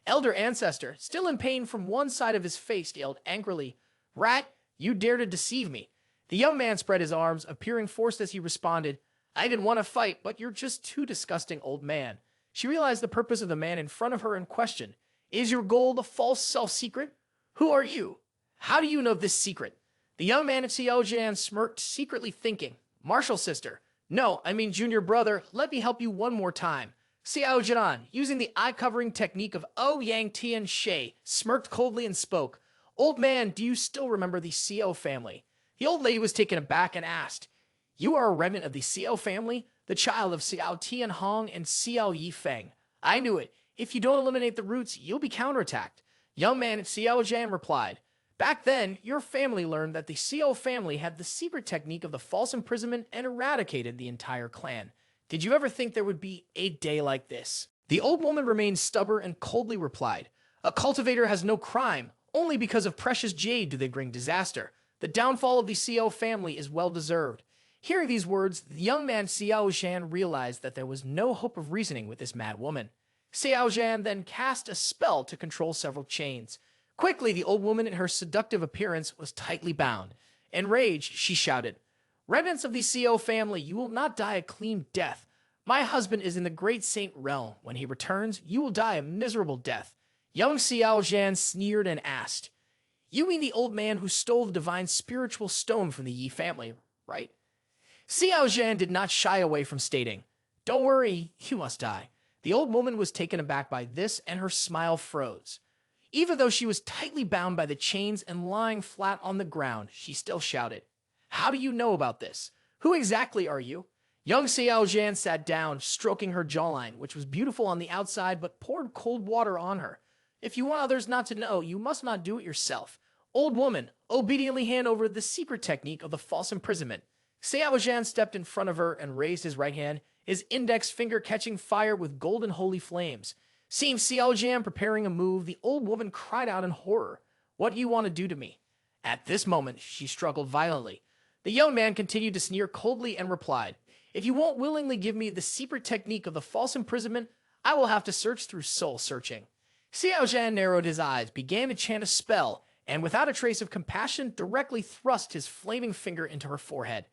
[SPEAKER 1] Elder Ancestor, still in pain from one side of his face, yelled angrily, "Rat, you dare to deceive me." The young man spread his arms, appearing forced as he responded, "I didn't want to fight, but you're just too disgusting, old man." She realized the purpose of the man in front of her and questioned, "Is your goal the false self-secret? Who are you? How do you know this secret?" The young man at Xiao Zhan smirked, secretly thinking, "Martial sister. No, I mean junior brother, let me help you one more time." Xiao Zhan, using the eye-covering technique of Yang Tian She, smirked coldly and spoke, "Old man, do you still remember the Xiao family?" The old lady was taken aback and asked, "You are a remnant of the Xiao family, the child of Xiao Tian Hong and Xiao Yi Feng. I knew it. If you don't eliminate the roots, you'll be counterattacked." Young man at Xiao Zhan replied, "Back then, your family learned that the Xiao family had the secret technique of the false imprisonment and eradicated the entire clan. Did you ever think there would be a day like this?" The old woman remained stubborn and coldly replied, "A cultivator has no crime. Only because of precious jade do they bring disaster. The downfall of the Xiao family is well deserved." Hearing these words, the young man Xiao Zhan realized that there was no hope of reasoning with this mad woman. Xiao Zhan then cast a spell to control several chains. Quickly, the old woman in her seductive appearance was tightly bound. Enraged, she shouted, "Remnants of the Xiao family, you will not die a clean death. My husband is in the great saint realm. When he returns, you will die a miserable death." Young Xiao Zhan sneered and asked, "You mean the old man who stole the divine spiritual stone from the Yi family, right?" Xiao Zhan did not shy away from stating, "Don't worry, you must die." The old woman was taken aback by this, and her smile froze. Even though she was tightly bound by the chains and lying flat on the ground, she still shouted, "How do you know about this? Who exactly are you?" Young Xiao Zhan sat down, stroking her jawline, which was beautiful on the outside but poured cold water on her. "If you want others not to know, you must not do it yourself. Old woman, obediently hand over the secret technique of the false imprisonment." Xiao Zhan stepped in front of her and raised his right hand, his index finger catching fire with golden holy flames. Seeing Xiao Zhan preparing a move, the old woman cried out in horror, "What do you want to do to me?" At this moment, she struggled violently. The young man continued to sneer coldly and replied, "If you won't willingly give me the secret technique of the false imprisonment, I will have to search through soul searching." Xiao Zhan narrowed his eyes, began to chant a spell, and without a trace of compassion, directly thrust his flaming finger into her forehead.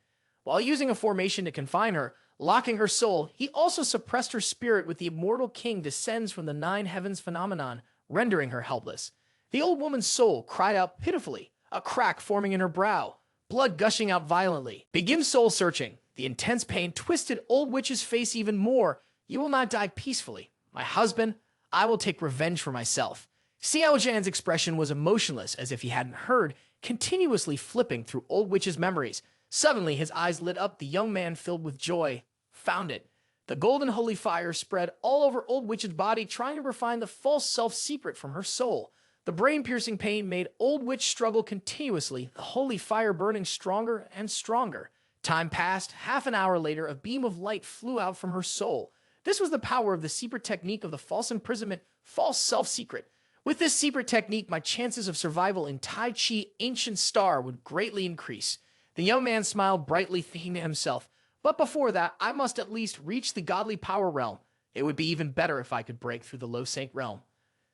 [SPEAKER 1] While using a formation to confine her, locking her soul, he also suppressed her spirit with the immortal king descends from the 9 heavens phenomenon, rendering her helpless. The old woman's soul cried out pitifully, a crack forming in her brow, blood gushing out violently. "Begin soul searching." The intense pain twisted old witch's face even more. "You will not die peacefully. My husband, I will take revenge for myself." Xiao Zhan's expression was emotionless, as if he hadn't heard, continuously flipping through old witch's memories. Suddenly, his eyes lit up, the young man filled with joy. Found it. The golden holy fire spread all over old witch's body, trying to refine the false self-secret from her soul. The brain-piercing pain made old witch struggle continuously, the holy fire burning stronger and stronger. Time passed. Half an hour later, a beam of light flew out from her soul. This was the power of the secret technique of the false imprisonment, false self-secret. With this secret technique, my chances of survival in Tai Chi Ancient Star would greatly increase. The young man smiled brightly, thinking to himself, "But before that, I must at least reach the godly power realm. It would be even better if I could break through the low saint realm."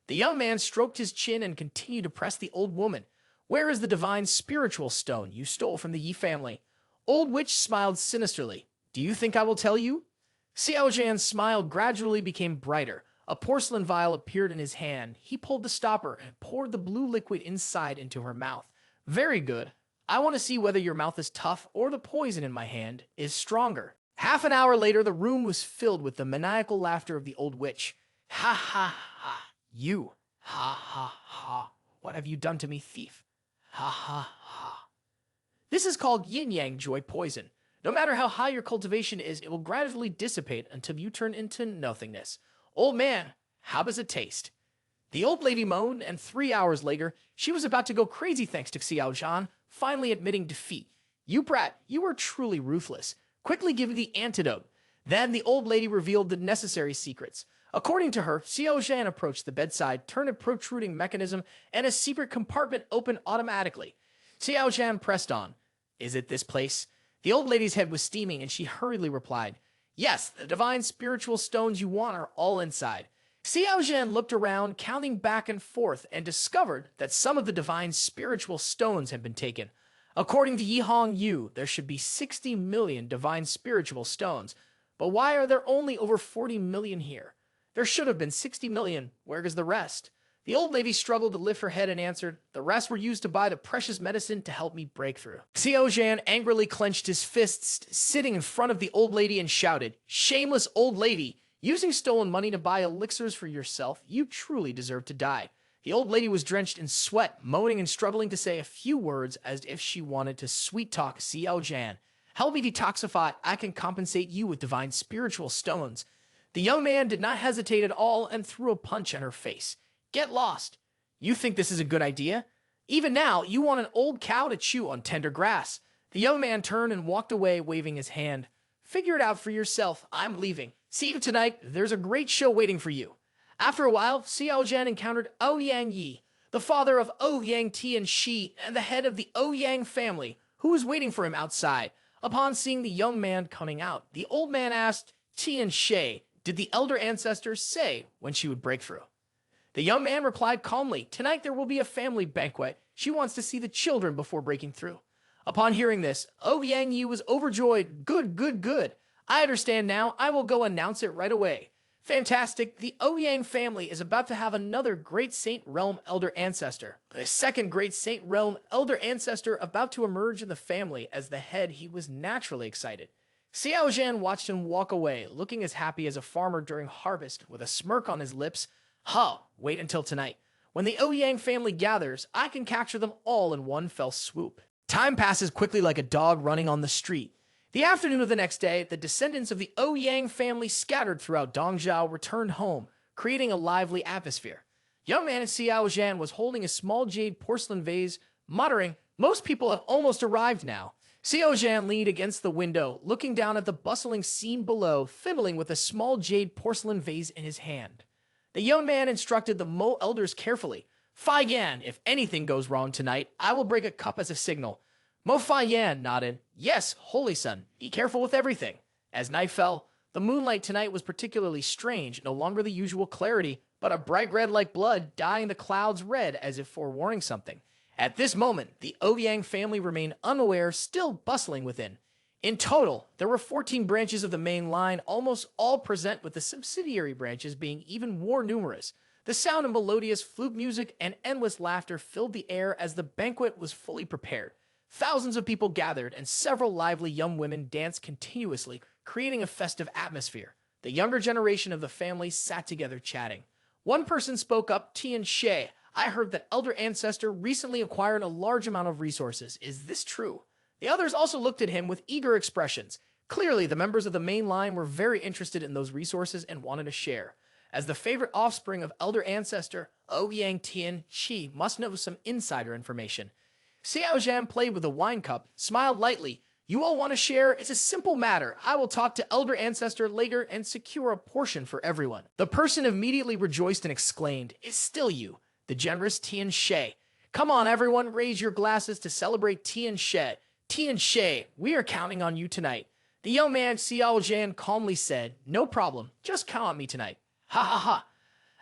[SPEAKER 1] The young man stroked his chin and continued to press the old woman. "Where is the divine spiritual stone you stole from the Yi family?" Old witch smiled sinisterly. "Do you think I will tell you?" Xiao Zhan's smile gradually became brighter. A porcelain vial appeared in his hand. He pulled the stopper and poured the blue liquid inside into her mouth. Very good. I want to see whether your mouth is tough or the poison in my hand is stronger. Half an hour later, the room was filled with the maniacal laughter of the old witch. Ha ha ha. You. Ha ha ha. What have you done to me, thief? Ha ha ha. This is called yin-yang joy poison. No matter how high your cultivation is, it will gradually dissipate until you turn into nothingness. Old man, how does it taste? The old lady moaned, and 3 hours later, she was about to go crazy thanks to Xiao Zhan, finally admitting defeat. You brat, you are truly ruthless. Quickly give me the antidote. Then the old lady revealed the necessary secrets. According to her, Xiao Zhan approached the bedside, turned a protruding mechanism, and a secret compartment opened automatically. Xiao Zhan pressed on. Is it this place? The old lady's head was steaming, and she hurriedly replied, Yes, the divine spiritual stones you want are all inside. Xiao Zhan looked around, counting back and forth, and discovered that some of the divine spiritual stones had been taken. According to Yihong Yu, there should be 60 million divine spiritual stones. But why are there only over 40 million here? There should have been 60 million. Where is the rest? The old lady struggled to lift her head and answered, The rest were used to buy the precious medicine to help me break through. Xiao Zhan angrily clenched his fists, sitting in front of the old lady, and shouted, Shameless old lady! Using stolen money to buy elixirs for yourself, you truly deserve to die. The old lady was drenched in sweat, moaning and struggling to say a few words as if she wanted to sweet-talk Xiao Zhan. Help me detoxify, I can compensate you with divine spiritual stones. The young man did not hesitate at all and threw a punch at her face. Get lost. You think this is a good idea? Even now, you want an old cow to chew on tender grass. The young man turned and walked away, waving his hand. Figure it out for yourself. I'm leaving. See you tonight. There's a great show waiting for you. After a while, Xiao Zhan encountered Ouyang Yi, the father of Ouyang Tian Shi and the head of the Ouyang family, who was waiting for him outside. Upon seeing the young man coming out, the old man asked Tian Shi, did the elder ancestor say when she would break through? The young man replied calmly, Tonight there will be a family banquet. She wants to see the children before breaking through. Upon hearing this, Ouyang Yi was overjoyed. Good, good, good. I understand now. I will go announce it right away. Fantastic. The Ouyang family is about to have another Great Saint Realm Elder Ancestor. A second Great Saint Realm Elder Ancestor about to emerge in the family. As the head, he was naturally excited. Xiao Zhan watched him walk away, looking as happy as a farmer during harvest, with a smirk on his lips. Wait until tonight. When the Ouyang family gathers, I can capture them all in one fell swoop. Time passes quickly like a dog running on the street. The afternoon of the next day, the descendants of the Ouyang family scattered throughout Dongzhou returned home, creating a lively atmosphere. Young man Xiao Zhan was holding a small jade porcelain vase, muttering, Most people have almost arrived now. Xiao Zhan leaned against the window, looking down at the bustling scene below, fiddling with a small jade porcelain vase in his hand. The young man instructed the Mo elders carefully. Fa Yan, if anything goes wrong tonight, I will break a cup as a signal. Mo Fa Yan nodded. Yes, holy son, be careful with everything. As night fell, the moonlight tonight was particularly strange, no longer the usual clarity, but a bright red like blood, dyeing the clouds red as if forewarning something. At this moment, the Ouyang family remained unaware, still bustling within. In total, there were 14 branches of the main line, almost all present, with the subsidiary branches being even more numerous. The sound of melodious flute music and endless laughter filled the air as the banquet was fully prepared. Thousands of people gathered, and several lively young women danced continuously, creating a festive atmosphere. The younger generation of the family sat together chatting. One person spoke up, Tian Shi. I heard that Elder Ancestor recently acquired a large amount of resources. Is this true? The others also looked at him with eager expressions. Clearly, the members of the main line were very interested in those resources and wanted to share. As the favorite offspring of Elder Ancestor, Ouyang Tian Shi must know some insider information. Xiao Zhan played with a wine cup, smiled lightly. You all want to share? It's a simple matter. I will talk to Elder Ancestor later and secure a portion for everyone. The person immediately rejoiced and exclaimed, It's still you, the generous Tian Shi. Come on, everyone, raise your glasses to celebrate Tian Shi. Tian Shi, we are counting on you tonight. The young man Xiao Zhan calmly said, No problem, just count on me tonight. Ha ha ha.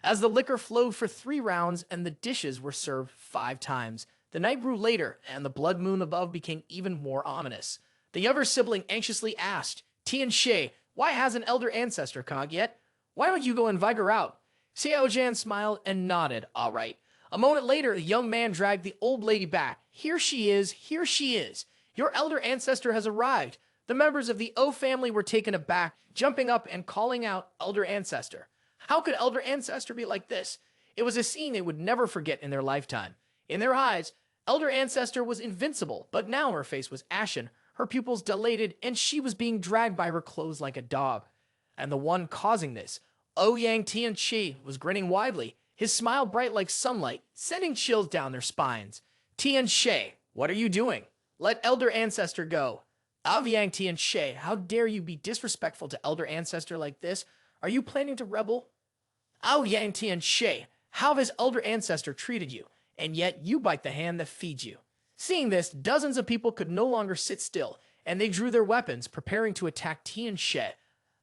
[SPEAKER 1] As the liquor flowed for 3 rounds and the dishes were served 5 times, the night grew later and the blood moon above became even more ominous. The younger sibling anxiously asked, Tian Shi, why hasn't Elder Ancestor come out yet? Why don't you go invite her out? Xiao Zhan smiled and nodded. All right. A moment later, the young man dragged the old lady back. Here she is, here she is. Your elder ancestor has arrived. The members of the O family were taken aback, jumping up and calling out, Elder Ancestor. How could Elder Ancestor be like this? It was a scene they would never forget in their lifetime. In their eyes, Elder Ancestor was invincible, but now her face was ashen, her pupils dilated, and she was being dragged by her clothes like a dog. And the one causing this, Ouyang Tianqi, was grinning widely, his smile bright like sunlight, sending chills down their spines. Tianqi, what are you doing? Let Elder Ancestor go. Ouyang Tianqi, how dare you be disrespectful to Elder Ancestor like this? Are you planning to rebel? Ouyang Tianqi, how has Elder Ancestor treated you? And yet you bite the hand that feeds you. Seeing this, dozens of people could no longer sit still, and they drew their weapons, preparing to attack Tianqi.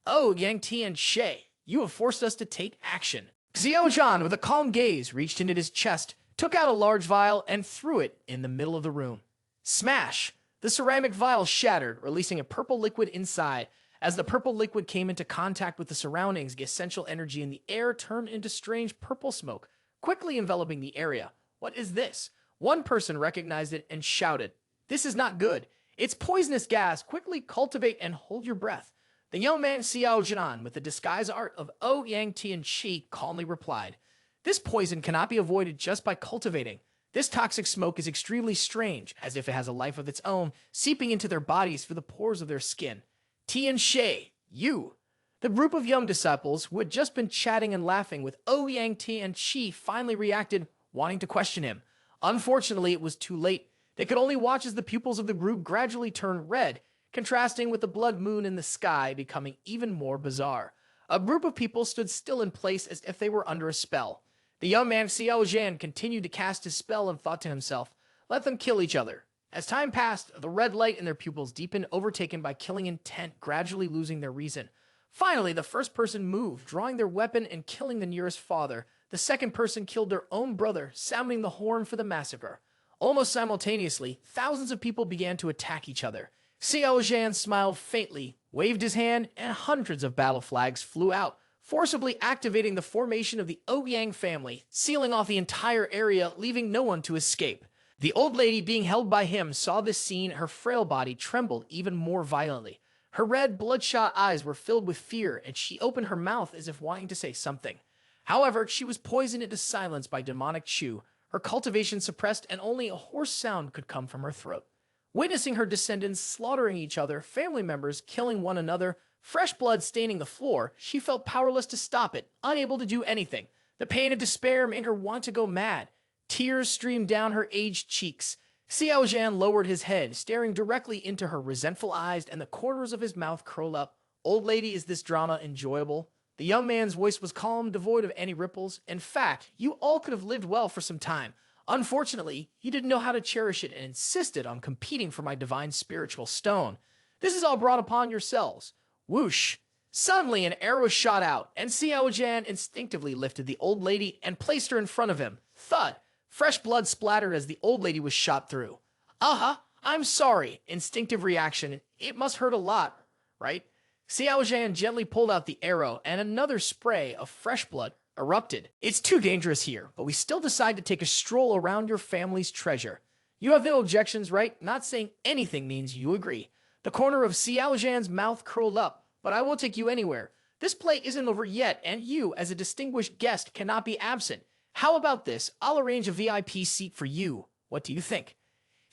[SPEAKER 1] Oh, Yang Tianqi, you have forced us to take action. Xiao Zhan, with a calm gaze, reached into his chest, took out a large vial, and threw it in the middle of the room. Smash! The ceramic vial shattered, releasing a purple liquid inside. As the purple liquid came into contact with the surroundings, the essential energy in the air turned into strange purple smoke, quickly enveloping the area. What is this? One person recognized it and shouted, This is not good. It's poisonous gas. Quickly cultivate and hold your breath. The young man Xiao Zhan, with the disguise art of Ouyang Tianqi, calmly replied, This poison cannot be avoided just by cultivating. This toxic smoke is extremely strange, as if it has a life of its own, seeping into their bodies through the pores of their skin. Tianqi, you! The group of young disciples, who had just been chatting and laughing with Ouyang Tianqi, finally reacted, wanting to question him. Unfortunately, it was too late. They could only watch as the pupils of the group gradually turned red, contrasting with the blood moon in the sky, becoming even more bizarre. A group of people stood still in place as if they were under a spell. The young man Xiao Zhan continued to cast his spell and thought to himself, Let them kill each other. As time passed, the red light in their pupils deepened, overtaken by killing intent, gradually losing their reason. Finally, the first person moved, drawing their weapon and killing the nearest father. The second person killed their own brother, sounding the horn for the massacre. Almost simultaneously, thousands of people began to attack each other. Xiao Zhan smiled faintly, waved his hand, and hundreds of battle flags flew out, forcibly activating the formation of the Ouyang family, sealing off the entire area, leaving no one to escape. The old lady, being held by him, saw this scene. Her frail body trembled even more violently. Her red, bloodshot eyes were filled with fear, and she opened her mouth as if wanting to say something. However, she was poisoned into silence by demonic Chu, her cultivation suppressed, and only a hoarse sound could come from her throat. Witnessing her descendants slaughtering each other, family members killing one another, fresh blood staining the floor, she felt powerless to stop it, unable to do anything. The pain and despair made her want to go mad. Tears streamed down her aged cheeks. Xiao Zhan lowered his head, staring directly into her resentful eyes, and the corners of his mouth curled up. Old lady, is this drama enjoyable? The young man's voice was calm, devoid of any ripples. In fact, you all could have lived well for some time. Unfortunately, you didn't know how to cherish it and insisted on competing for my divine spiritual stone. This is all brought upon yourselves. Whoosh! Suddenly, an arrow shot out, and Xiao Zhan instinctively lifted the old lady and placed her in front of him. Thud! Fresh blood splattered as the old lady was shot through. I'm sorry. Instinctive reaction. It must hurt a lot, right? Xiao Zhan gently pulled out the arrow, and another spray of fresh blood erupted. It's too dangerous here, but we still decide to take a stroll around your family's treasure. You have no objections, right? Not saying anything means you agree. The corner of Xiao Zhan's mouth curled up, but I will take you anywhere. This play isn't over yet, and you, as a distinguished guest, cannot be absent. How about this? I'll arrange a VIP seat for you. What do you think?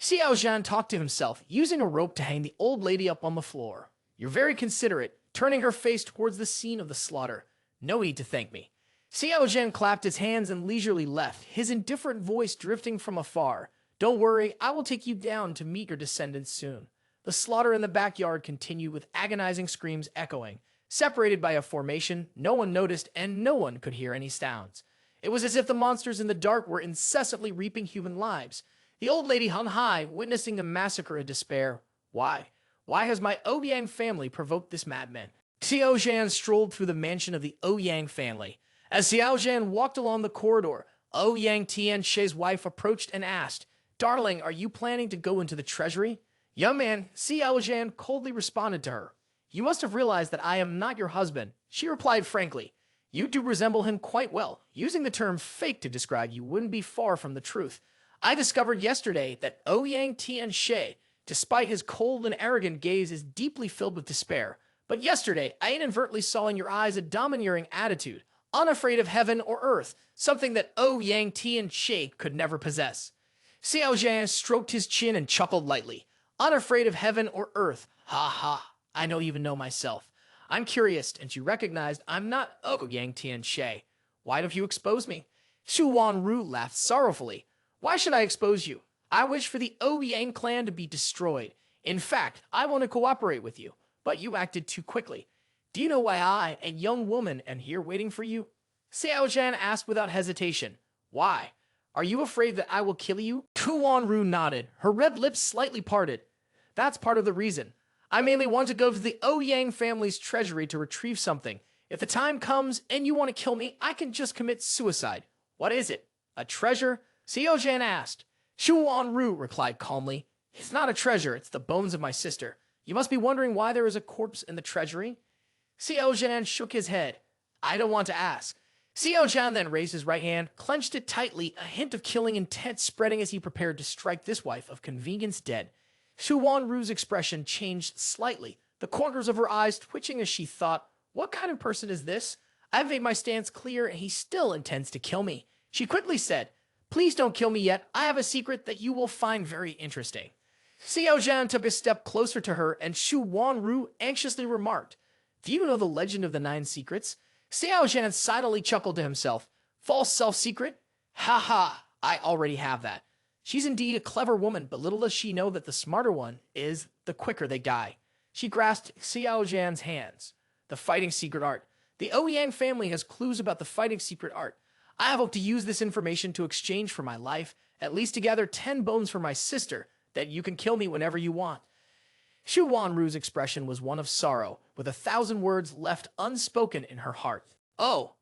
[SPEAKER 1] Xiao Zhan talked to himself, using a rope to hang the old lady up on the floor. You're very considerate, turning her face towards the scene of the slaughter. No need to thank me. Xiao Zhan clapped his hands and leisurely left, his indifferent voice drifting from afar. Don't worry, I will take you down to meet your descendants soon. The slaughter in the backyard continued with agonizing screams echoing. Separated by a formation, no one noticed and no one could hear any sounds. It was as if the monsters in the dark were incessantly reaping human lives. The old lady hung high, witnessing the massacre in despair. Why? Why has my Ouyang family provoked this madman? Xiao Zhan strolled through the mansion of the Ouyang family. As Xiao Zhan walked along the corridor, Ouyang Tianqi's wife approached and asked, Darling, are you planning to go into the treasury? Young man, Xiao Zhan coldly responded to her. You must have realized that I am not your husband. She replied frankly, You do resemble him quite well. Using the term fake to describe you wouldn't be far from the truth. I discovered yesterday that Ouyang Tianxie, despite his cold and arrogant gaze, is deeply filled with despair. But yesterday, I inadvertently saw in your eyes a domineering attitude, unafraid of heaven or earth, something that Ouyang Tianxie could never possess. Xiao Zhan stroked his chin and chuckled lightly. Unafraid of heaven or earth. Ha ha, I don't even know myself. I'm curious, and you recognized I'm not Ouyang Tianxie. Why don't you expose me? Shu Wanru laughed sorrowfully. Why should I expose you? I wish for the Ouyang clan to be destroyed. In fact, I want to cooperate with you, but you acted too quickly. Do you know why I, a young woman, am here waiting for you? Xiao Zhan asked without hesitation. Why? Are you afraid that I will kill you? Chu Wanru nodded, her red lips slightly parted. That's part of the reason. I mainly want to go to the Ouyang family's treasury to retrieve something. If the time comes and you want to kill me, I can just commit suicide. What is it? A treasure? Xiao Zhan asked. Chu Wanru replied calmly. It's not a treasure, it's the bones of my sister. You must be wondering why there is a corpse in the treasury? Xiao Zhan shook his head. I don't want to ask. Xiao Zhan then raised his right hand, clenched it tightly, a hint of killing intent spreading as he prepared to strike this wife of convenience dead. Chu Wanru's expression changed slightly, the corners of her eyes twitching as she thought, what kind of person is this? I've made my stance clear and he still intends to kill me. She quickly said, please don't kill me yet. I have a secret that you will find very interesting. Xiao Zhan took a step closer to her and Chu Wanru anxiously remarked, do you know the legend of the 9 secrets? Xiao Zhan silently chuckled to himself. False self-secret? Ha ha, I already have that. She's indeed a clever woman, but little does she know that the smarter one is the quicker they die. She grasped Xiao Zhan's hands. The fighting secret art. The Ouyang family has clues about the fighting secret art. I hope to use this information to exchange for my life, at least to gather 10 bones for my sister, that you can kill me whenever you want. Chu Wanru's expression was one of sorrow, with 1,000 words left unspoken in her heart. Oh!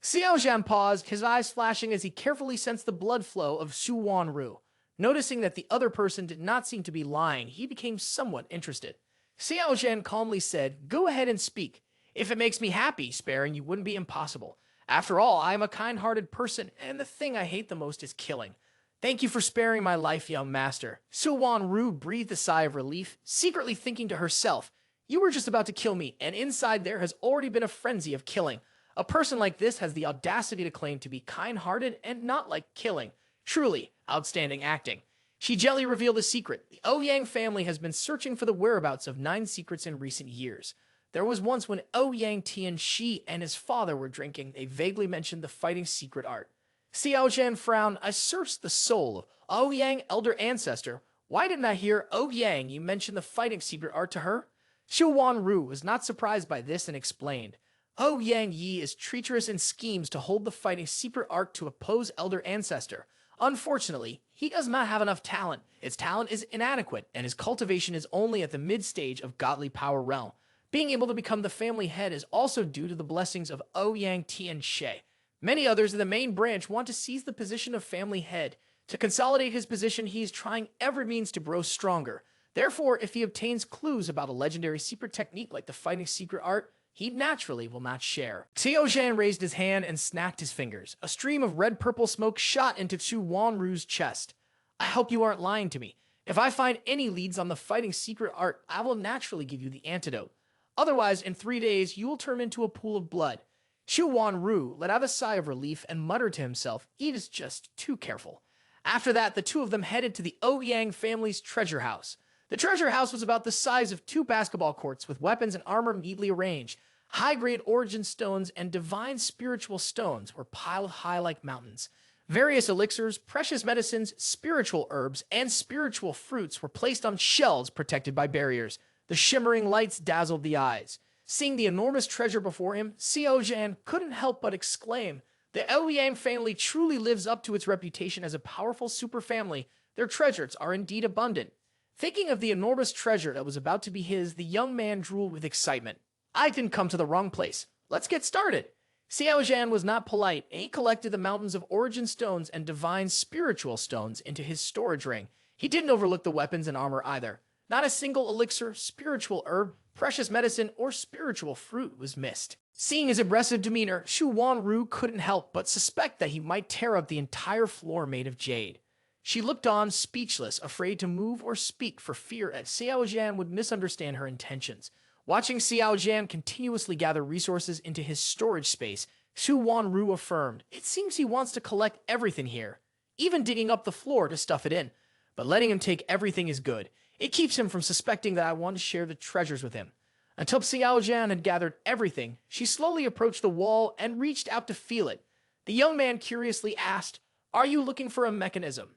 [SPEAKER 1] Xiao Zhan paused, his eyes flashing as he carefully sensed the blood flow of Chu Wanru. Noticing that the other person did not seem to be lying, he became somewhat interested. Xiao Zhan calmly said, go ahead and speak. If it makes me happy, sparing you wouldn't be impossible. After all, I am a kind-hearted person, and the thing I hate the most is killing. Thank you for sparing my life, young master. Chu Wanru breathed a sigh of relief, secretly thinking to herself, you were just about to kill me, and inside there has already been a frenzy of killing. A person like this has the audacity to claim to be kind-hearted and not like killing. Truly, outstanding acting. She gently revealed a secret. The Ouyang family has been searching for the whereabouts of 9 secrets in recent years. There was once when Ouyang Tianxie and his father were drinking, they vaguely mentioned the fighting secret art. Xiao Zhan frowned. I searched the soul of Ouyang elder ancestor. Why didn't I hear, Ouyang, you mentioned the fighting secret art to her? Chu Wanru was not surprised by this and explained. Ouyang Yi is treacherous in schemes to hold the fighting secret art to oppose elder ancestor. Unfortunately, he does not have enough talent. His talent is inadequate, and his cultivation is only at the mid-stage of godly power realm. Being able to become the family head is also due to the blessings of Ouyang Tianxie. Many others in the main branch want to seize the position of family head. To consolidate his position, he is trying every means to grow stronger. Therefore, if he obtains clues about a legendary secret technique like the fighting secret art, he naturally will not share. Xiao Zhan raised his hand and snapped his fingers. A stream of red-purple smoke shot into Chu Wanru's chest. I hope you aren't lying to me. If I find any leads on the fighting secret art, I will naturally give you the antidote. Otherwise, in 3 days, you will turn into a pool of blood. Chu Wanru let out a sigh of relief and muttered to himself, he is just too careful. After that, the two of them headed to the Ouyang family's treasure house. The treasure house was about the size of 2 basketball courts with weapons and armor neatly arranged. High-grade origin stones and divine spiritual stones were piled high like mountains. Various elixirs, precious medicines, spiritual herbs, and spiritual fruits were placed on shelves protected by barriers. The shimmering lights dazzled the eyes. Seeing the enormous treasure before him, Xiao Zhan couldn't help but exclaim, the Ouyang family truly lives up to its reputation as a powerful super family. Their treasures are indeed abundant. Thinking of the enormous treasure that was about to be his, the young man drooled with excitement. I didn't come to the wrong place. Let's get started. Xiao Zhan was not polite, and he collected the mountains of origin stones and divine spiritual stones into his storage ring. He didn't overlook the weapons and armor either. Not a single elixir, spiritual herb, precious medicine, or spiritual fruit was missed. Seeing his aggressive demeanor, Chu Wanru couldn't help but suspect that he might tear up the entire floor made of jade. She looked on, speechless, afraid to move or speak for fear that Xiao Zhan would misunderstand her intentions. Watching Xiao Zhan continuously gather resources into his storage space, Chu Wanru affirmed, "It seems he wants to collect everything here, even digging up the floor to stuff it in. But letting him take everything is good. It keeps him from suspecting that I want to share the treasures with him." Until Xiao Zhan had gathered everything, she slowly approached the wall and reached out to feel it. The young man curiously asked, "Are you looking for a mechanism?"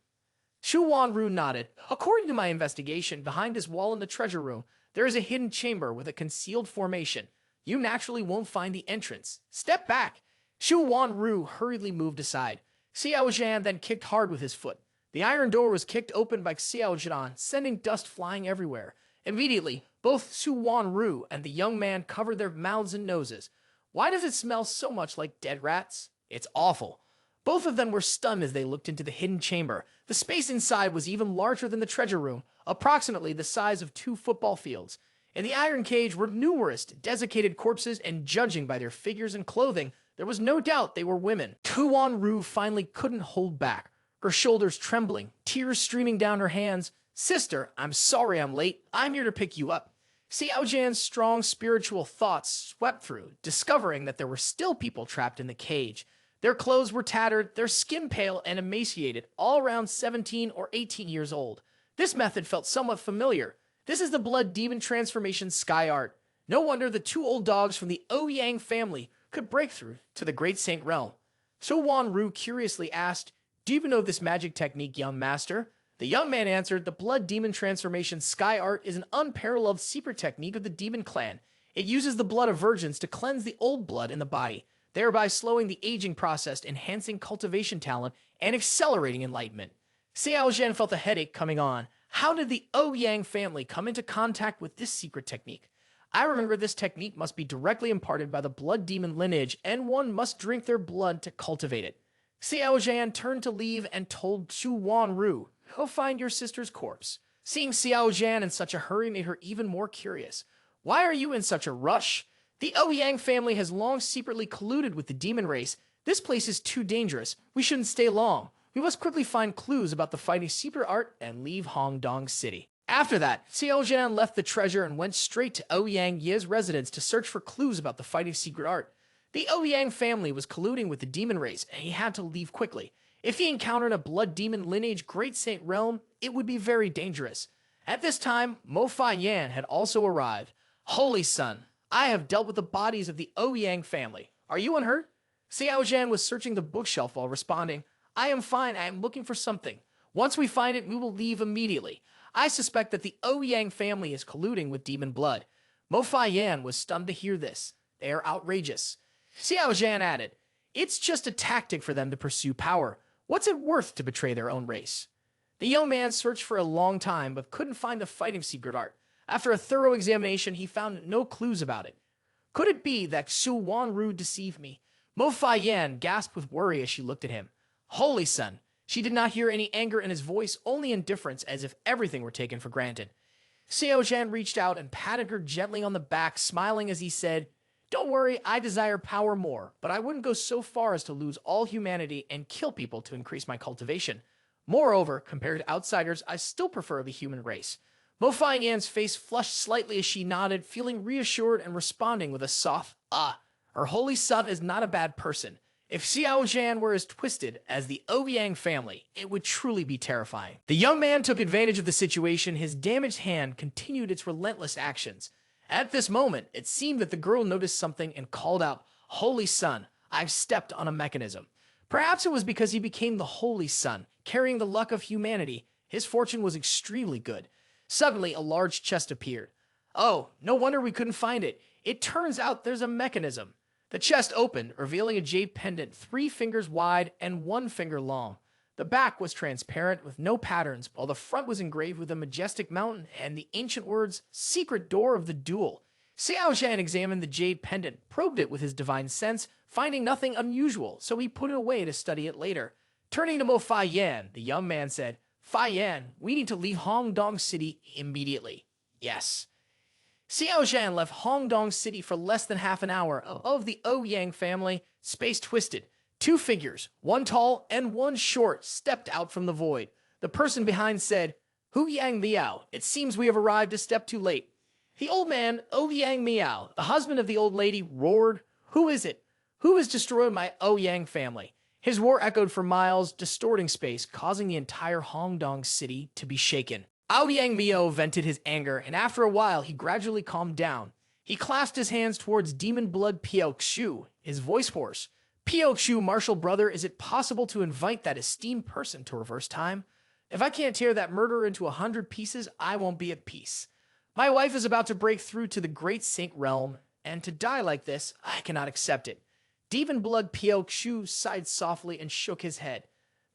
[SPEAKER 1] Chu Wanru nodded. "According to my investigation, behind this wall in the treasure room, there is a hidden chamber with a concealed formation. You naturally won't find the entrance. Step back." Chu Wanru hurriedly moved aside. Xiao Zhan then kicked hard with his foot. The iron door was kicked open by Xiao Zhan, sending dust flying everywhere. Immediately, both Chu Wanru and the young man covered their mouths and noses. "Why does it smell so much like dead rats?" "It's awful." Both of them were stunned as they looked into the hidden chamber. The space inside was even larger than the treasure room, approximately the size of 2 football fields. In the iron cage were numerous desiccated corpses, and judging by their figures and clothing, there was no doubt they were women. Chu Wanru finally couldn't hold back, her shoulders trembling, tears streaming down her hands. "Sister, I'm sorry I'm late. I'm here to pick you up." Xiao Zhan's strong spiritual thoughts swept through, discovering that there were still people trapped in the cage. Their clothes were tattered, their skin pale and emaciated, all around 17 or 18 years old. This method felt somewhat familiar. This is the blood demon transformation sky art. No wonder the 2 old dogs from the Ouyang family could break through to the Great Saint Realm. So Wanru curiously asked, "Do you know this magic technique, young master?" The young man answered, "The blood demon transformation sky art is an unparalleled secret technique of the demon clan. It uses the blood of virgins to cleanse the old blood in the body, thereby slowing the aging process, enhancing cultivation talent, and accelerating enlightenment." Xiao Zhan felt a headache coming on. How did the Ouyang family come into contact with this secret technique? I remember this technique must be directly imparted by the blood demon lineage, and one must drink their blood to cultivate it. Xiao Zhan turned to leave and told Chu Wanru, "Go find your sister's corpse." Seeing Xiao Zhan in such a hurry made her even more curious. "Why are you in such a rush?" "The Ouyang family has long secretly colluded with the demon race. This place is too dangerous. We shouldn't stay long. We must quickly find clues about the fighting secret art and leave Hongdong City." After that, Xiao Zhan left the treasure and went straight to Ouyang Ye's residence to search for clues about the fighting secret art. The Ouyang family was colluding with the demon race, and he had to leave quickly. If he encountered a blood demon lineage Great Saint Realm, it would be very dangerous. At this time, Mo Fa Yan had also arrived. "Holy Son, I have dealt with the bodies of the Ouyang family. Are you unhurt?" Xiao Zhan was searching the bookshelf while responding, "I am fine. I am looking for something. Once we find it, we will leave immediately. I suspect that the Ouyang family is colluding with demon blood." Mo Fa Yan was stunned to hear this. "They are outrageous." Xiao Zhan added, "It's just a tactic for them to pursue power. What's it worth to betray their own race?" The young man searched for a long time but couldn't find the fighting secret art. After a thorough examination, he found no clues about it. Could it be that Chu Wanru deceived me? Mo Fa Yan gasped with worry as she looked at him. "Holy Son." She did not hear any anger in his voice, only indifference, as if everything were taken for granted. Xiao Zhan reached out and patted her gently on the back, smiling as he said, "Don't worry, I desire power more, but I wouldn't go so far as to lose all humanity and kill people to increase my cultivation. Moreover, compared to outsiders, I still prefer the human race." Mo Fa Yan's face flushed slightly as she nodded, feeling reassured and responding with a soft, "Ah." Her holy son is not a bad person. If Xiao Zhan were as twisted as the Ouyang family, it would truly be terrifying. The young man took advantage of the situation. His damaged hand continued its relentless actions. At this moment, it seemed that the girl noticed something and called out, "Holy Son, I've stepped on a mechanism." Perhaps it was because he became the Holy Son, carrying the luck of humanity. His fortune was extremely good. Suddenly, a large chest appeared. "Oh, no wonder we couldn't find it. It turns out there's a mechanism." The chest opened, revealing a jade pendant 3 fingers wide and 1 finger long. The back was transparent with no patterns, while the front was engraved with a majestic mountain and the ancient words, "Secret Door of the Duel." Xiao Zhan examined the jade pendant, probed it with his divine sense, finding nothing unusual, so he put it away to study it later. Turning to Mo Fa Yan, the young man said, "Fa Yan, we need to leave Hongdong City immediately." "Yes." Xiao Zhan left Hongdong City for less than half an hour. Of the Ouyang family, space twisted. Two figures, one tall and one short, stepped out from the void. The person behind said, Hu Yang Miao, it seems we have arrived a step too late. The old man, Ouyang Miao, the husband of the old lady, roared, Who is it? Who has destroyed my Ouyang family? His roar echoed for miles, distorting space, causing the entire Hongdong City to be shaken. Ouyang Miao vented his anger, and after a while, he gradually calmed down. He clasped his hands towards Demon Blood Piao, his voice hoarse. Piao, martial brother, is it possible to invite that esteemed person to reverse time? If I can't tear that murderer into 100 pieces, I won't be at peace. My wife is about to break through to the great saint realm, and to die like this, I cannot accept it. Demon Blood Piao sighed softly and shook his head.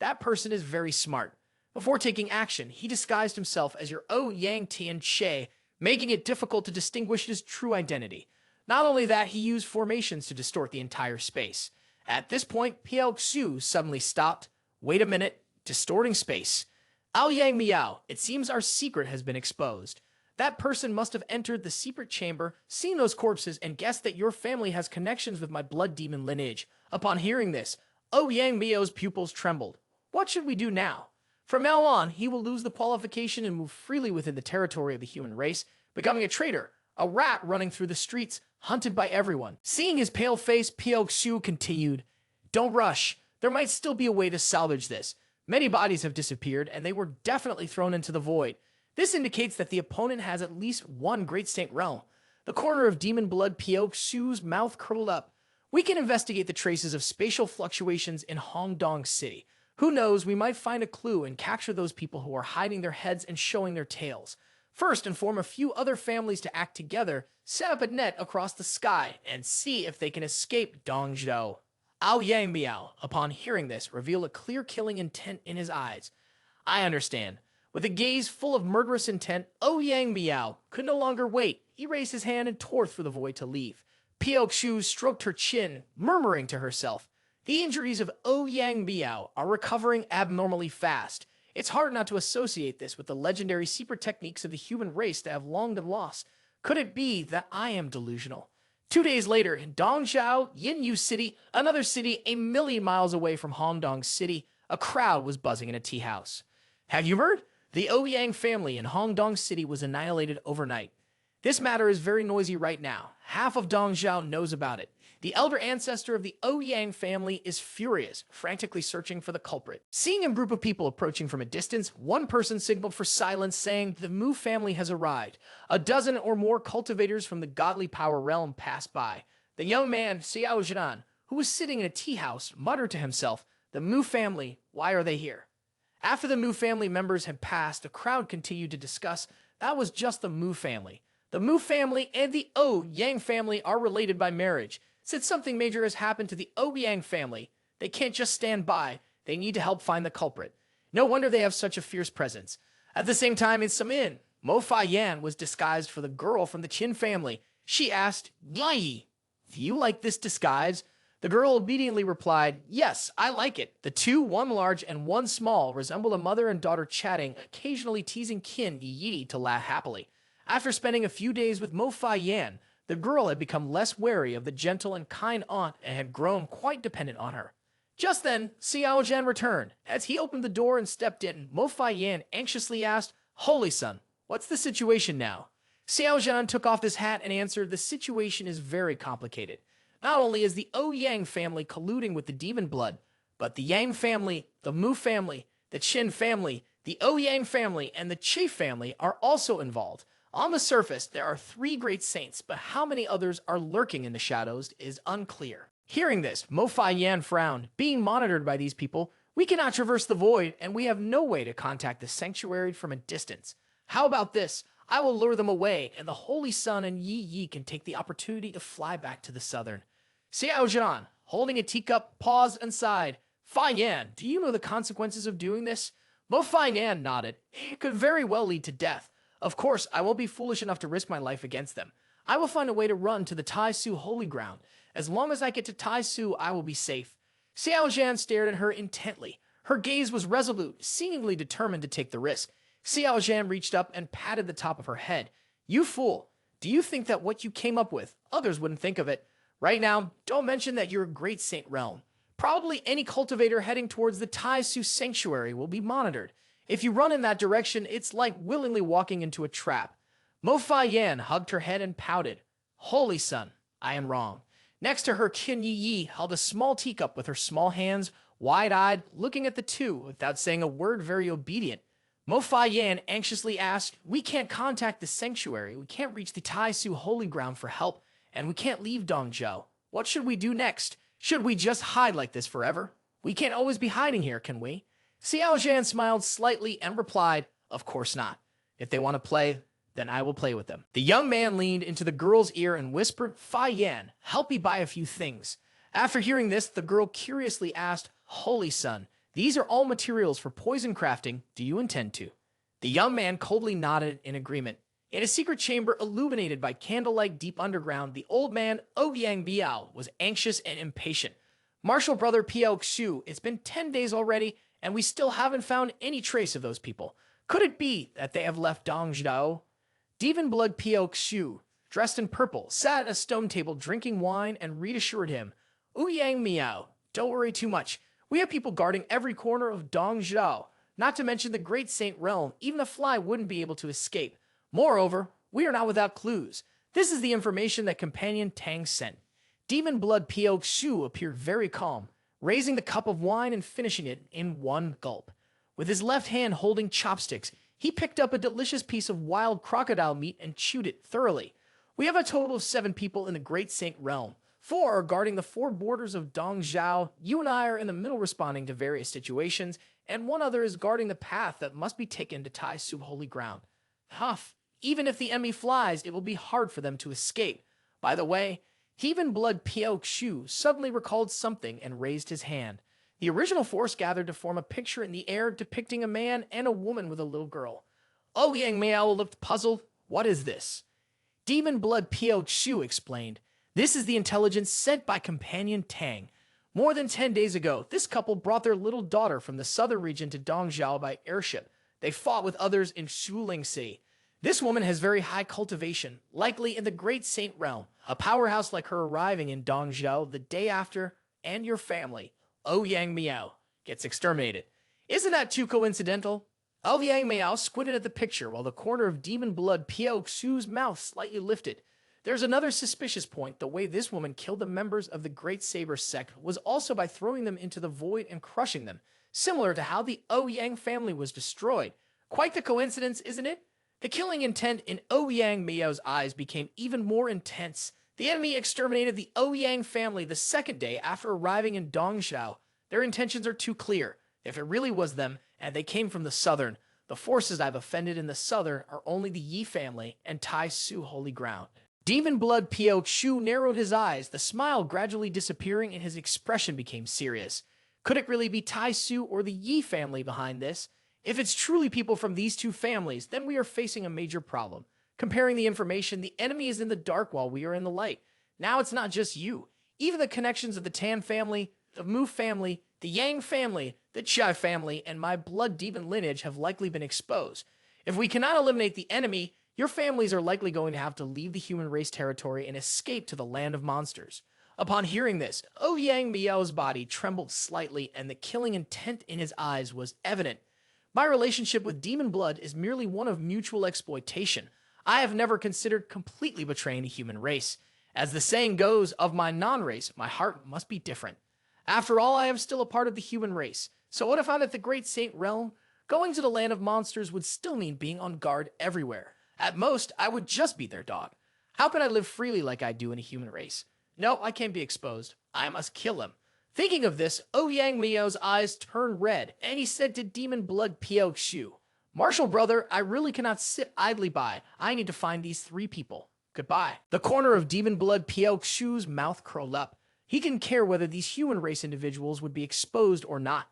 [SPEAKER 1] That person is very smart. Before taking action, he disguised himself as your Ouyang Tian Che, making it difficult to distinguish his true identity. Not only that, he used formations to distort the entire space. At this point, Piao suddenly stopped. Wait a minute, distorting space. Ouyang Miao, it seems our secret has been exposed. That person must have entered the secret chamber, seen those corpses, and guessed that your family has connections with my blood demon lineage. Upon hearing this, Ouyang Miao's pupils trembled. What should we do now? From now on, he will lose the qualification and move freely within the territory of the human race, becoming a traitor, a rat running through the streets, hunted by everyone. Seeing his pale face, Piao continued, Don't rush. There might still be a way to salvage this. Many bodies have disappeared, and they were definitely thrown into the void. This indicates that the opponent has at least one Great Saint realm. The corner of Demon Blood Piao mouth curled up. We can investigate the traces of spatial fluctuations in Hongdong City. Who knows, we might find a clue and capture those people who are hiding their heads and showing their tails. First, inform a few other families to act together, set up a net across the sky, and see if they can escape Dongzhou. Ouyang Miao, upon hearing this, revealed a clear killing intent in his eyes. I understand. With a gaze full of murderous intent, Ouyang Miao could no longer wait. He raised his hand and tore through the void to leave. Piao stroked her chin, murmuring to herself, The injuries of Ouyang Miao are recovering abnormally fast. It's hard not to associate this with the legendary secret techniques of the human race that have long been lost. Could it be that I am delusional? 2 days later, in Dongzhou, Yinyu City, another city a million miles away from Hongdong City, a crowd was buzzing in a tea house. Have you heard? The Ouyang family in Hongdong City was annihilated overnight. This matter is very noisy right now. Half of Dongzhou knows about it. The elder ancestor of the Ouyang family is furious, frantically searching for the culprit. Seeing a group of people approaching from a distance, one person signaled for silence, saying the Mu family has arrived. A dozen or more cultivators from the godly power realm passed by. The young man, Xiao Zhan, who was sitting in a tea house, muttered to himself, The Mu family, why are they here? After the Mu family members had passed, the crowd continued to discuss that was just the Mu family. The Mu family and the Ouyang family are related by marriage. Since something major has happened to the Ouyang family, they can't just stand by. They need to help find the culprit. No wonder they have such a fierce presence. At the same time, in some inn, Mo Fa Yan was disguised for the girl from the Qin family. She asked, Yi, do you like this disguise? The girl obediently replied, Yes, I like it. The two, one large and one small, resembled a mother and daughter chatting, occasionally teasing Qin Yi to laugh happily. After spending a few days with Mo Fa Yan, the girl had become less wary of the gentle and kind aunt and had grown quite dependent on her. Just then, Xiao Zhan returned. As he opened the door and stepped in, Mo Fa Yan anxiously asked, Holy son, what's the situation now? Xiao Zhan took off his hat and answered, The situation is very complicated. Not only is the Ouyang family colluding with the demon blood, but the Yang family, the Mu family, the Qin family, the Ouyang family, and the Che family are also involved. On the surface, there are 3 great saints, but how many others are lurking in the shadows is unclear. Hearing this, Mo Fa Yan frowned. Being monitored by these people, we cannot traverse the void, and we have no way to contact the sanctuary from a distance. How about this? I will lure them away, and the Holy Sun and Yi can take the opportunity to fly back to the southern. Xiao Zhan, holding a teacup, paused and sighed. Fa Yan, do you know the consequences of doing this? Mo Fa Yan nodded. It could very well lead to death. Of course, I won't be foolish enough to risk my life against them. I will find a way to run to the Tai Su Holy Ground. As long as I get to Tai Su, I will be safe. Xiao Zhan stared at her intently. Her gaze was resolute, seemingly determined to take the risk. Xiao Zhan reached up and patted the top of her head. You fool! Do you think that what you came up with, others wouldn't think of it? Right now, don't mention that you're a great saint realm. Probably any cultivator heading towards the Tai Su sanctuary will be monitored. If you run in that direction, it's like willingly walking into a trap. Mo Fa Yan hugged her head and pouted. Holy Son, I am wrong. Next to her, Qin Yi held a small teacup with her small hands, wide-eyed, looking at the two without saying a word, very obedient. Mo Fa Yan anxiously asked, we can't contact the sanctuary, we can't reach the Tai Su Holy Ground for help, and we can't leave Dongzhou. What should we do next? Should we just hide like this forever? We can't always be hiding here, can we? Xiao Zhan smiled slightly and replied, of course not. If they want to play, then I will play with them. The young man leaned into the girl's ear and whispered, Fa Yan, help me buy a few things. After hearing this, the girl curiously asked, Holy Son, these are all materials for poison crafting. Do you intend to? The young man coldly nodded in agreement. In a secret chamber illuminated by candlelight deep underground, the old man, Ouyang Biao, was anxious and impatient. Martial brother Piao Xu, it's been 10 days already, and we still haven't found any trace of those people. Could it be that they have left Dongzhou? Demon Blood Piao Xu, dressed in purple, sat at a stone table drinking wine and reassured him, Ouyang Miao, don't worry too much. We have people guarding every corner of Dongzhou. Not to mention the Great Saint Realm, even a fly wouldn't be able to escape. Moreover, we are not without clues. This is the information that Companion Tang sent. Demon Blood Piao Xu appeared very calm, raising the cup of wine and finishing it in one gulp. With his left hand holding chopsticks, he picked up a delicious piece of wild crocodile meat and chewed it thoroughly. We have a total of 7 people in the Great Saint Realm. 4 are guarding the 4 borders of Dongzhou. You and I are in the middle responding to various situations, and 1 other is guarding the path that must be taken to Tai Su Holy Ground. Huff. Even if the enemy flies, it will be hard for them to escape. By the way, Demon Blood Piao Xu suddenly recalled something and raised his hand. The original force gathered to form a picture in the air depicting a man and a woman with a little girl. Ouyang Miao looked puzzled. What is this? Demon Blood Piao Xu explained. This is the intelligence sent by Companion Tang. More than 10 days ago, this couple brought their little daughter from the southern region to Dongzhou by airship. They fought with others in Shulingsi. This woman has very high cultivation, likely in the Great Saint Realm, a powerhouse like her arriving in Dongzhou the day after, and your family, Ouyang Miao, gets exterminated. Isn't that too coincidental? Ouyang Miao squinted at the picture while the corner of Demon Blood Piao Xu's mouth slightly lifted. There's another suspicious point. The way this woman killed the members of the Great Saber sect was also by throwing them into the void and crushing them, similar to how the Ouyang family was destroyed. Quite the coincidence, isn't it? The killing intent in Ouyang Miao's eyes became even more intense. The enemy exterminated the Ouyang family the second day after arriving in Dongzhou. Their intentions are too clear. If it really was them, and they came from the southern, the forces I've offended in the southern are only the Yi family and Tai Su Holy Ground. Demon Blood Piao Xu narrowed his eyes, the smile gradually disappearing and his expression became serious. Could it really be Tai Su or the Yi family behind this? If it's truly people from these 2 families, then we are facing a major problem. Comparing the information, the enemy is in the dark while we are in the light. Now it's not just you. Even the connections of the Tan family, the Mu family, the Yang family, the Chai family, and my blood demon lineage have likely been exposed. If we cannot eliminate the enemy, your families are likely going to have to leave the human race territory and escape to the land of monsters. Upon hearing this, Ouyang Miao's body trembled slightly and the killing intent in his eyes was evident. My relationship with Demon Blood is merely one of mutual exploitation. I have never considered completely betraying the human race. As the saying goes, of my non-race, my heart must be different. After all, I am still a part of the human race. So what if I'm at the Great Saint Realm? Going to the land of monsters would still mean being on guard everywhere. At most, I would just be their dog. How can I live freely like I do in a human race? No, I can't be exposed. I must kill him. Thinking of this, Ouyang Miao's eyes turned red, and he said to Demon Blood Piao Xu, Martial brother, I really cannot sit idly by. I need to find these 3 people. Goodbye. The corner of Demon Blood Piao Xu's mouth curled up. He didn't care whether these human race individuals would be exposed or not.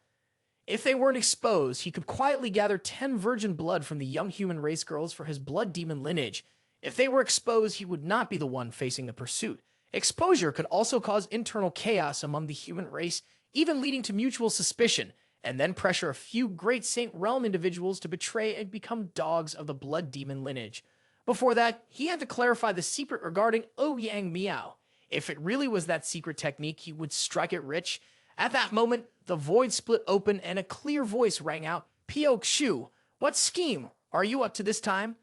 [SPEAKER 1] If they weren't exposed, he could quietly gather 10 virgin blood from the young human race girls for his blood demon lineage. If they were exposed, he would not be the one facing the pursuit. Exposure could also cause internal chaos among the human race, even leading to mutual suspicion, and then pressure a few Great Saint Realm individuals to betray and become dogs of the blood demon lineage. Before that, he had to clarify the secret regarding Ouyang Miao. If it really was that secret technique, he would strike it rich. At that moment, the void split open and a clear voice rang out, Pio Xiu, what scheme are you up to this time?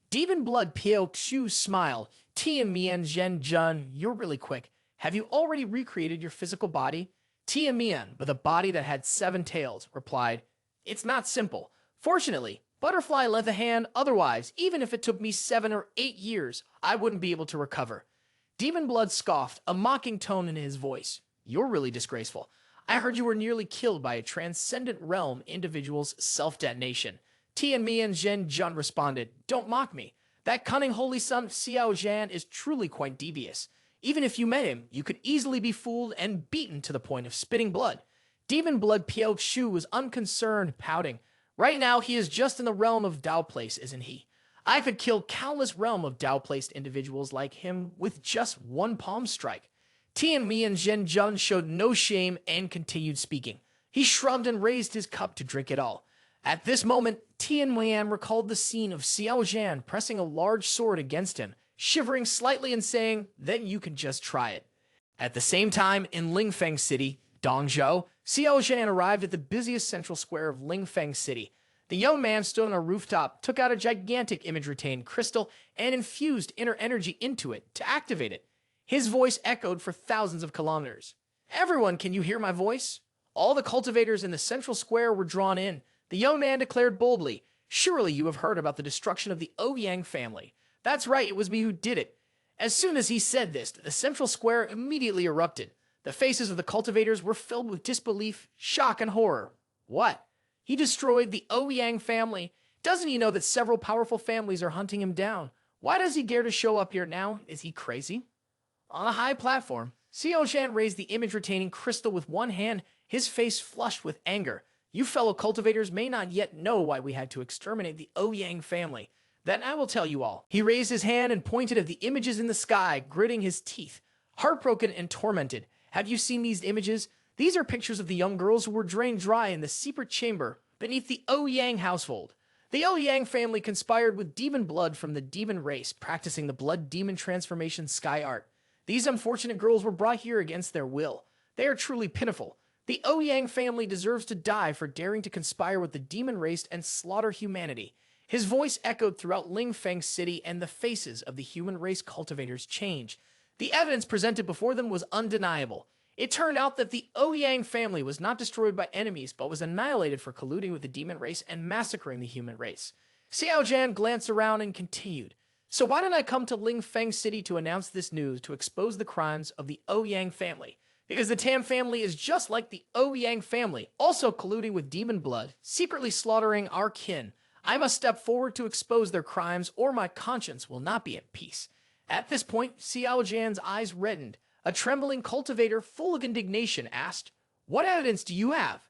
[SPEAKER 1] Demon Blood Pio Xiu smiled. Tian Mian Zhen Jun, you're really quick. Have you already recreated your physical body? Tian Mian, with a body that had 7 tails, replied, it's not simple. Fortunately, Butterfly lent a hand, otherwise, even if it took me 7 or 8 years, I wouldn't be able to recover. Demon Blood scoffed, a mocking tone in his voice. You're really disgraceful. I heard you were nearly killed by a transcendent realm individual's self-detonation. Tian Mian Zhen Jun responded, don't mock me. That cunning holy son of Xiao Zhan is truly quite devious. Even if you met him, you could easily be fooled and beaten to the point of spitting blood. Demon Blood Pio Xiu was unconcerned, pouting. Right now, he is just in the realm of Dao Place, isn't he? I could kill countless realm of Dao-placed individuals like him with just one palm strike. Tian Mian Zhen Jun showed no shame and continued speaking. He shrugged and raised his cup to drink it all. At this moment, Tian Mian recalled the scene of Xiao Zhan pressing a large sword against him, shivering slightly and saying, then you can just try it. At the same time, in Lingfeng City, Dongzhou, Xiao Zhan arrived at the busiest central square of Lingfeng City. The young man stood on a rooftop, took out a gigantic image-retained crystal, and infused inner energy into it to activate it. His voice echoed for thousands of kilometers. Everyone, can you hear my voice? All the cultivators in the central square were drawn in. The young man declared boldly, surely you have heard about the destruction of the Ouyang family. That's right, it was me who did it. As soon as he said this, the central square immediately erupted. The faces of the cultivators were filled with disbelief, shock, and horror. What? He destroyed the Ouyang family. Doesn't he know that several powerful families are hunting him down? Why does he dare to show up here now? Is he crazy? On a high platform, Xiao Zhan raised the image-retaining crystal with one hand, his face flushed with anger. You fellow cultivators may not yet know why we had to exterminate the Ouyang family. Then I will tell you all. He raised his hand and pointed at the images in the sky, gritting his teeth. Heartbroken and tormented. Have you seen these images? These are pictures of the young girls who were drained dry in the secret chamber beneath the Ouyang household. The Ouyang family conspired with demon blood from the demon race, practicing the blood demon transformation sky art. These unfortunate girls were brought here against their will. They are truly pitiful. The Ouyang family deserves to die for daring to conspire with the demon race and slaughter humanity. His voice echoed throughout Lingfeng City, and the faces of the human race cultivators changed. The evidence presented before them was undeniable. It turned out that the Ouyang family was not destroyed by enemies, but was annihilated for colluding with the demon race and massacring the human race. Xiao Zhan glanced around and continued. So why did I come to Lingfeng City to announce this news to expose the crimes of the Ouyang family? Because the Tam family is just like the Ouyang family, also colluding with demon blood, secretly slaughtering our kin. I must step forward to expose their crimes, or my conscience will not be at peace. At this point, Xiao Zhan's eyes reddened. A trembling cultivator full of indignation asked, what evidence do you have?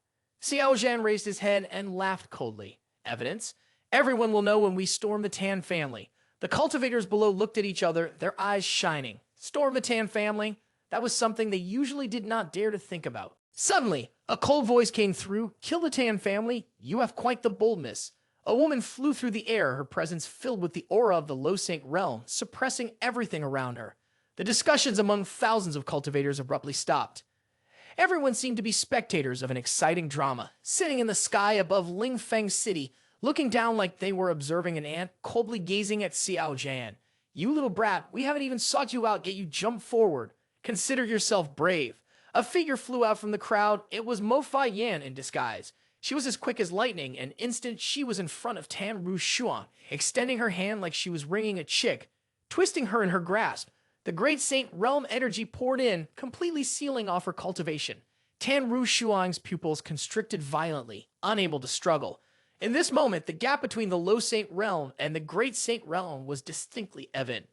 [SPEAKER 1] Xiao Zhan raised his head and laughed coldly. Evidence? Everyone will know when we storm the Tan family. The cultivators below looked at each other, their eyes shining. Storm the Tan family? That was something they usually did not dare to think about. Suddenly, a cold voice came through. Kill the Tan family? You have quite the boldness. A woman flew through the air, her presence filled with the aura of the Low Saint realm, suppressing everything around her. The discussions among thousands of cultivators abruptly stopped. Everyone seemed to be spectators of an exciting drama, sitting in the sky above Lingfeng City, looking down like they were observing an ant, coldly gazing at Xiao Zhan. You little brat, we haven't even sought you out, yet you jump forward. Consider yourself brave. A figure flew out from the crowd. It was Mo Fai Yan in disguise. She was as quick as lightning. An instant, she was in front of Tan Ru Shuang, extending her hand like she was wringing a chick, twisting her in her grasp. The great saint realm energy poured in, completely sealing off her cultivation. Tan Ru Shuang's pupils constricted violently, unable to struggle. In this moment, the gap between the low saint realm and the great saint realm was distinctly evident.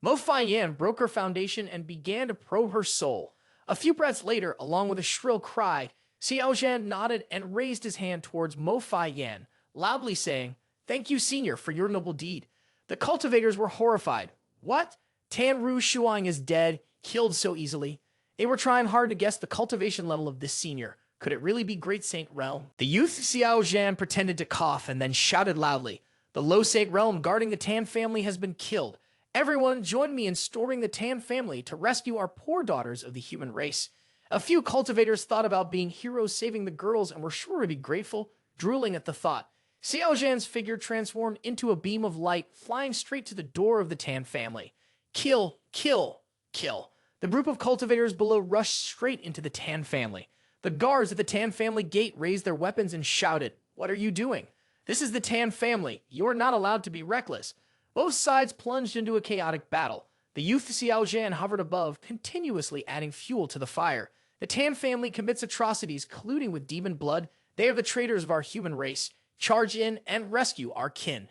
[SPEAKER 1] Mo Fai Yan broke her foundation and began to probe her soul. A few breaths later, along with a shrill cry, Xiao Zhan nodded and raised his hand towards Mo Fai Yan, loudly saying, "Thank you, senior, for your noble deed." The cultivators were horrified. What? Tan Ru Shuang is dead, killed so easily. They were trying hard to guess the cultivation level of this senior. Could it really be Great Saint Realm? The youth Xiao Zhan pretended to cough and then shouted loudly, The Losate realm guarding the Tan family has been killed. Everyone join me in storming the Tan family to rescue our poor daughters of the human race. A few cultivators thought about being heroes saving the girls and were sure to be grateful, drooling at the thought. Xiao Zhan's figure transformed into a beam of light, flying straight to the door of the Tan family. Kill, kill, kill. The group of cultivators below rushed straight into the Tan family. The guards at the Tan family gate raised their weapons and shouted, "What are you doing? This is the Tan family. You are not allowed to be reckless." Both sides plunged into a chaotic battle. The youth Xiao Zhan hovered above, continuously adding fuel to the fire. The Tan family commits atrocities, colluding with demon blood. They are the traitors of our human race. Charge in and rescue our kin.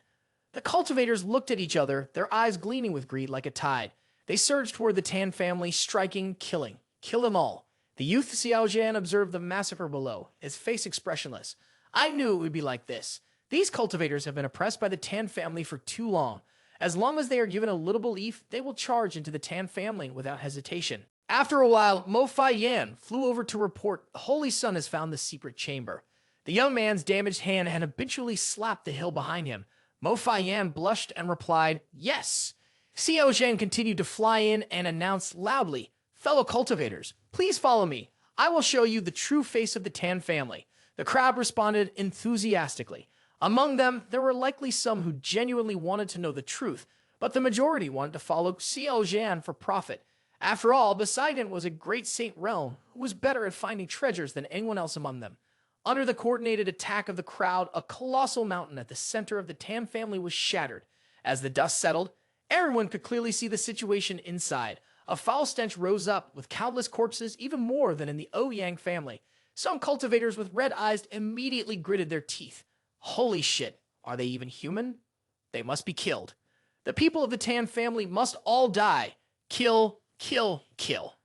[SPEAKER 1] The cultivators looked at each other, their eyes gleaming with greed like a tide. They surged toward the Tan family, striking, killing. Kill them all. The youth Xiao Zhan observed the massacre below, his face expressionless. I knew it would be like this. These cultivators have been oppressed by the Tan family for too long. As long as they are given a little belief, they will charge into the Tan family without hesitation. After a while, Mo Fai Yan flew over to report the Holy Sun has found the secret chamber. The young man's damaged hand had habitually slapped the hill behind him. Mo Fai Yan blushed and replied, "Yes." Xiao Zhan continued to fly in and announced loudly, "Fellow cultivators, please follow me. I will show you the true face of the Tan family." The crowd responded enthusiastically. Among them, there were likely some who genuinely wanted to know the truth, but the majority wanted to follow Xiao Zhan for profit. After all, Besieged was a great saint realm who was better at finding treasures than anyone else among them. Under the coordinated attack of the crowd, a colossal mountain at the center of the Tan family was shattered. As the dust settled, everyone could clearly see the situation inside. A foul stench rose up, with countless corpses, even more than in the Ouyang family. Some cultivators with red eyes immediately gritted their teeth. Holy shit, are they even human? They must be killed. The people of the Tan family must all die. Kill, kill, kill.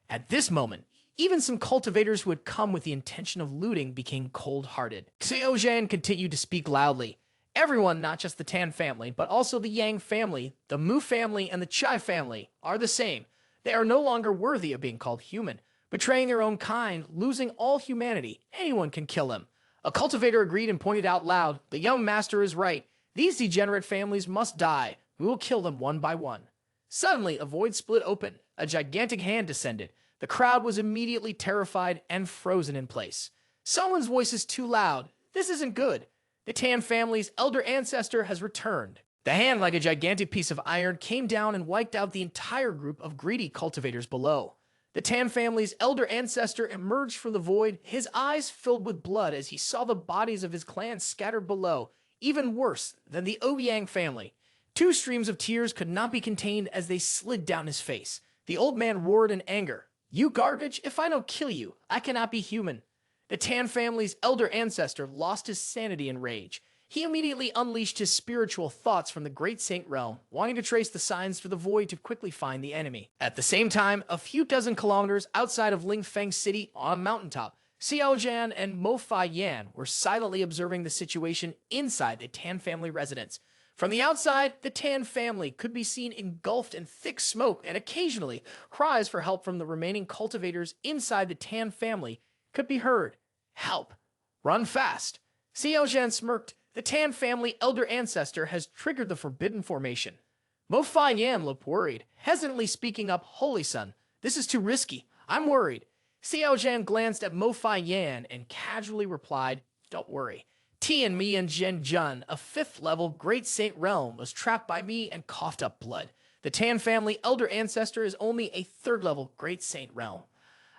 [SPEAKER 1] At this moment, even some cultivators who had come with the intention of looting became cold-hearted. Xiao Zhan continued to speak loudly. Everyone, not just the Tan family, but also the Yang family, the Mu family, and the Chai family, are the same. They are no longer worthy of being called human. Betraying their own kind, losing all humanity, anyone can kill them. A cultivator agreed and pointed out loud, "The young master is right. These degenerate families must die. We will kill them one by one." Suddenly, a void split open. A gigantic hand descended. The crowd was immediately terrified and frozen in place. Someone's voice is too loud. This isn't good. The Tan family's elder ancestor has returned. The hand, like a gigantic piece of iron, came down and wiped out the entire group of greedy cultivators below. The Tan family's elder ancestor emerged from the void, his eyes filled with blood as he saw the bodies of his clan scattered below, even worse than the Ouyang family. Two streams of tears could not be contained as they slid down his face. The old man roared in anger. "You garbage, if I don't kill you, I cannot be human." The Tan family's elder ancestor lost his sanity in rage. He immediately unleashed his spiritual thoughts from the Great Saint realm, wanting to trace the signs for the void to quickly find the enemy. At the same time, a few dozen kilometers outside of Lingfeng City on a mountaintop, Xiao Zhan and Mo Fai Yan were silently observing the situation inside the Tan family residence. From the outside, the Tan family could be seen engulfed in thick smoke, and occasionally, cries for help from the remaining cultivators inside the Tan family could be heard. "Help! Run fast!" Xiao Zhan smirked. The Tan family elder ancestor has triggered the forbidden formation. Mo Fai Yan looked worried, hesitantly speaking up, "Holy Sun, this is too risky. I'm worried." Xiao Zhan glanced at Mo Fai Yan and casually replied, "Don't worry. Tian Qiong Jun, a 5th-level Great Saint realm, was trapped by me and coughed up blood. The Tan family elder ancestor is only a 3rd-level Great Saint realm."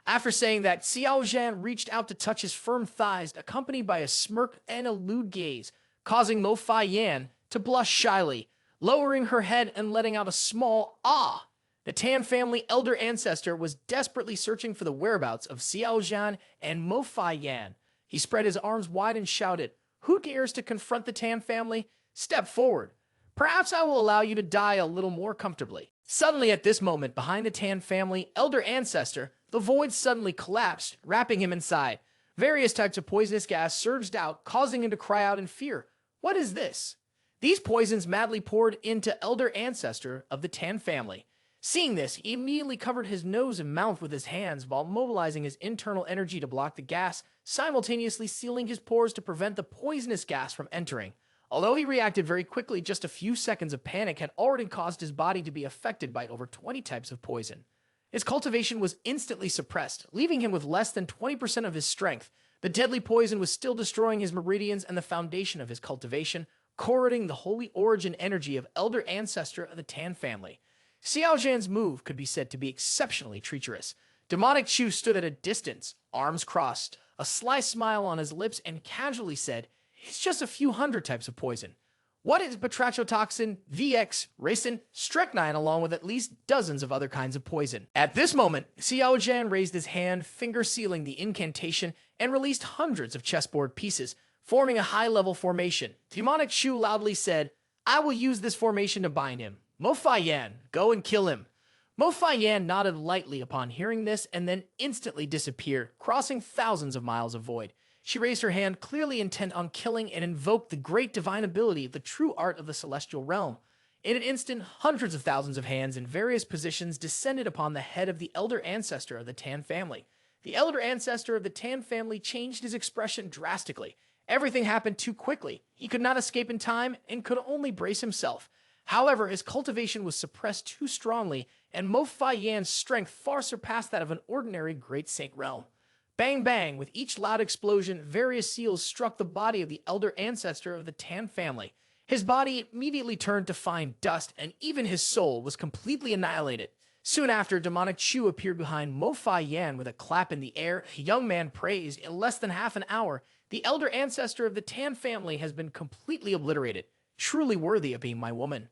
[SPEAKER 1] After saying that, Xiao Zhan reached out to touch his firm thighs, accompanied by a smirk and a lewd gaze, causing Mo Fai Yan to blush shyly, lowering her head and letting out a small "ah." The Tan family elder ancestor was desperately searching for the whereabouts of Xiao Zhan and Mo Fai Yan. He spread his arms wide and shouted, "Who dares to confront the Tan family? Step forward. Perhaps I will allow you to die a little more comfortably." Suddenly at this moment, behind the Tan family elder ancestor, the void suddenly collapsed, wrapping him inside. Various types of poisonous gas surged out, causing him to cry out in fear. What is this? These poisons madly poured into elder ancestor of the Tan family. Seeing this, he immediately covered his nose and mouth with his hands while mobilizing his internal energy to block the gas, simultaneously sealing his pores to prevent the poisonous gas from entering. Although he reacted very quickly, just a few seconds of panic had already caused his body to be affected by over 20 types of poison. His cultivation was instantly suppressed, leaving him with less than 20% of his strength. The deadly poison was still destroying his meridians and the foundation of his cultivation, corroding the holy origin energy of elder ancestor of the Tan family. Xiao Zhan's move could be said to be exceptionally treacherous. Demonic Chu stood at a distance, arms crossed, a sly smile on his lips, and casually said, "It's just a few hundred types of poison. What is batrachotoxin, VX, ricin, strychnine, along with at least dozens of other kinds of poison?" At this moment, Xiao Zhan raised his hand, finger sealing the incantation, and released hundreds of chessboard pieces, forming a high-level formation. Demonic Chu loudly said, "I will use this formation to bind him. Mo Fai Yan, go and kill him." Mo Fai Yan nodded lightly upon hearing this and then instantly disappeared, crossing thousands of miles of void. She raised her hand, clearly intent on killing, and invoked the great divine ability of the true art of the celestial realm. In an instant, hundreds of thousands of hands in various positions descended upon the head of the elder ancestor of the Tan family. The elder ancestor of the Tan family changed his expression drastically. Everything happened too quickly. He could not escape in time and could only brace himself. However, his cultivation was suppressed too strongly, and Mo Fai Yan's strength far surpassed that of an ordinary Great Saint realm. Bang bang, with each loud explosion, various seals struck the body of the elder ancestor of the Tan family. His body immediately turned to fine dust, and even his soul was completely annihilated. Soon after, Demonic Chu appeared behind Mo Fai Yan with a clap in the air. The young man praised, "In less than half an hour, the elder ancestor of the Tan family has been completely obliterated, truly worthy of being my woman."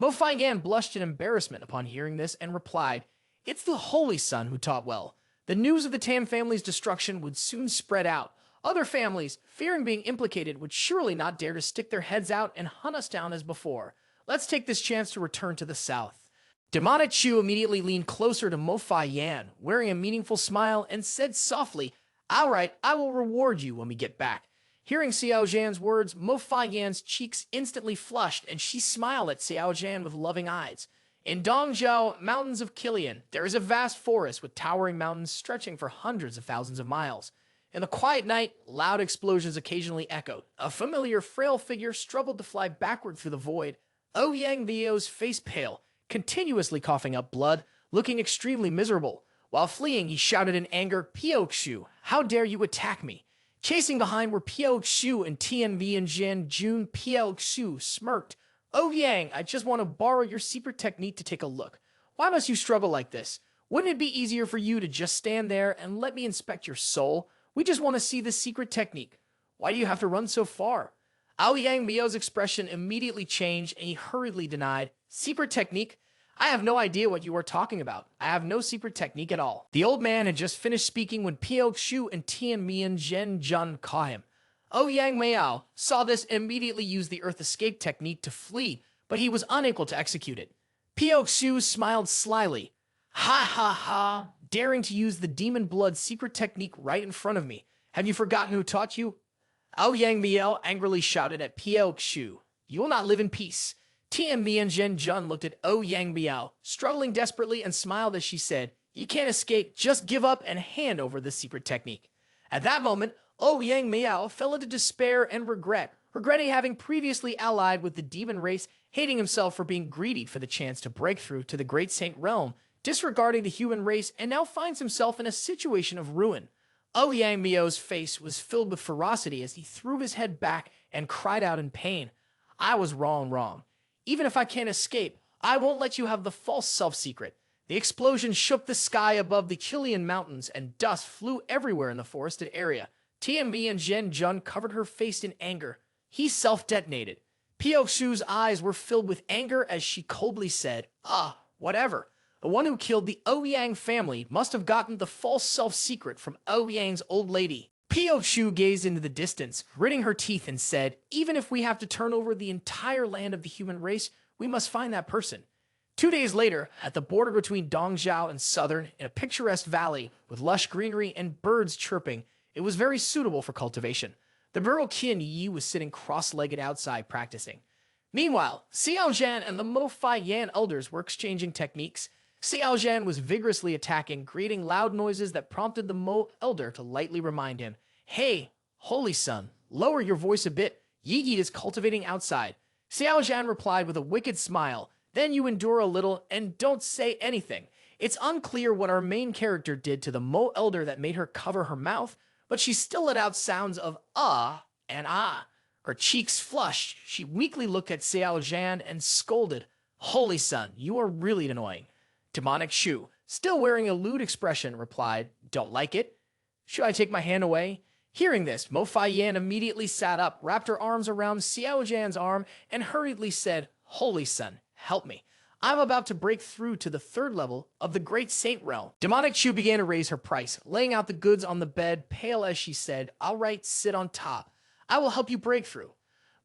[SPEAKER 1] Mo Fai Yan blushed in embarrassment upon hearing this and replied, "It's the Holy Son who taught well. The news of the Tan family's destruction would soon spread out. Other families, fearing being implicated, would surely not dare to stick their heads out and hunt us down as before. Let's take this chance to return to the south." Demonic Chu immediately leaned closer to Mo Fai Yan, wearing a meaningful smile, and said softly, "All right, I will reward you when we get back." Hearing Xiao Zhan's words, Mo Fai Yan's cheeks instantly flushed, and she smiled at Xiao Zhan with loving eyes. In Dongzhou, mountains of Kilian, there is a vast forest with towering mountains stretching for hundreds of thousands of miles. In the quiet night, loud explosions occasionally echoed. A familiar, frail figure struggled to fly backward through the void. Ouyang Vio's face pale, continuously coughing up blood, looking extremely miserable. While fleeing, he shouted in anger, "Piao Xu, how dare you attack me?" Chasing behind were Piao Xu and Tian Qiong Jun. Piao Xu smirked. "Oh Yang, I just want to borrow your secret technique to take a look. Why must you struggle like this? Wouldn't it be easier for you to just stand there and let me inspect your soul? We just want to see the secret technique. Why do you have to run so far?" Ouyang Mio's expression immediately changed and he hurriedly denied, "Secret technique? I have no idea what you are talking about. I have no secret technique at all." The old man had just finished speaking when Piao Xu and Tian Qiong Jun caught him. Ouyang Miao saw this and immediately used the earth escape technique to flee, but he was unable to execute it. Piao Xu smiled slyly. "Ha ha ha, daring to use the demon blood secret technique right in front of me. Have you forgotten who taught you?" Ouyang Miao angrily shouted at Piao Xu, "You will not live in peace." Tian Qiong Jun looked at Ouyang Miao, struggling desperately, and smiled as she said, "You can't escape, just give up and hand over the secret technique." At that moment, Ouyang Miao fell into despair and regret, regretting having previously allied with the demon race, hating himself for being greedy for the chance to break through to the Great Saint realm, disregarding the human race, and now finds himself in a situation of ruin. Ouyang Miao's face was filled with ferocity as he threw his head back and cried out in pain, "I was wrong. Even if I can't escape, I won't let you have the false self-secret." The explosion shook the sky above the Kilian mountains, and dust flew everywhere in the forested area. Tian Qiong Jun covered her face in anger. He self-detonated. Piao Xu's eyes were filled with anger as she coldly said, "Whatever. The one who killed the Ouyang family must have gotten the false self-secret from Ouyang's old lady." Piao Xu gazed into the distance, gritting her teeth, and said, "Even if we have to turn over the entire land of the human race, we must find that person." 2 days later, at the border between Dongzhou and Southern, in a picturesque valley with lush greenery and birds chirping, it was very suitable for cultivation. The girl Qin Yi was sitting cross-legged outside practicing. Meanwhile, Xiao Zhan and the Mo Fai Yan elders were exchanging techniques. Xiao Zhan was vigorously attacking, creating loud noises that prompted the Mo elder to lightly remind him, "Hey, Holy Son, lower your voice a bit. Yi is cultivating outside. Xiao Zhan replied with a wicked smile. Then you endure a little and don't say anything. It's unclear what our main character did to the Mo elder that made her cover her mouth, but she still let out sounds of and ah. Her cheeks flushed. She weakly looked at Xiao Zhan and scolded, "Holy son, you are really annoying." Demonic Chu, still wearing a lewd expression, replied, "Don't like it? Should I take my hand away?" Hearing this, Mo Fai Yan immediately sat up, wrapped her arms around Xiao Zhan's arm, and hurriedly said, "Holy son, help me. I'm about to break through to the third level of the Great Saint Realm." Demonic Chu began to raise her price, laying out the goods on the bed, pale as she said, "All right, sit on top. I will help you break through."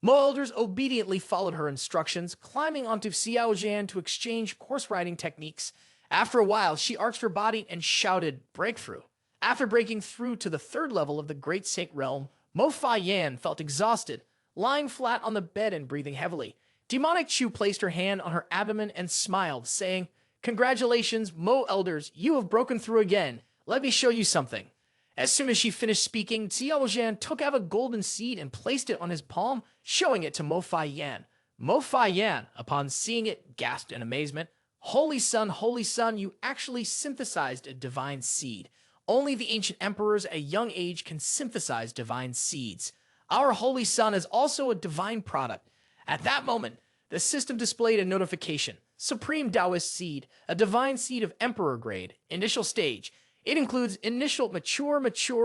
[SPEAKER 1] Mo elders obediently followed her instructions, climbing onto Xiao Zhan to exchange horse riding techniques. After a while, she arched her body and shouted, "Breakthrough." After breaking through to the third level of the Great Saint Realm, Mo Fai Yan felt exhausted, lying flat on the bed and breathing heavily. Demonic Chu placed her hand on her abdomen and smiled, saying, "Congratulations, Mo elders, you have broken through again. Let me show you something." As soon as she finished speaking, Xiao Zhan took out a golden seed and placed it on his palm, showing it to Mo Fai Yan. Mo Fai Yan, upon seeing it, gasped in amazement. Holy son, you actually synthesized a divine seed. Only the ancient emperors at a young age can synthesize divine seeds. Our holy son is also a divine product." At that moment, the system displayed a notification. Supreme Taoist seed, a divine seed of emperor grade, initial stage. It includes initial mature,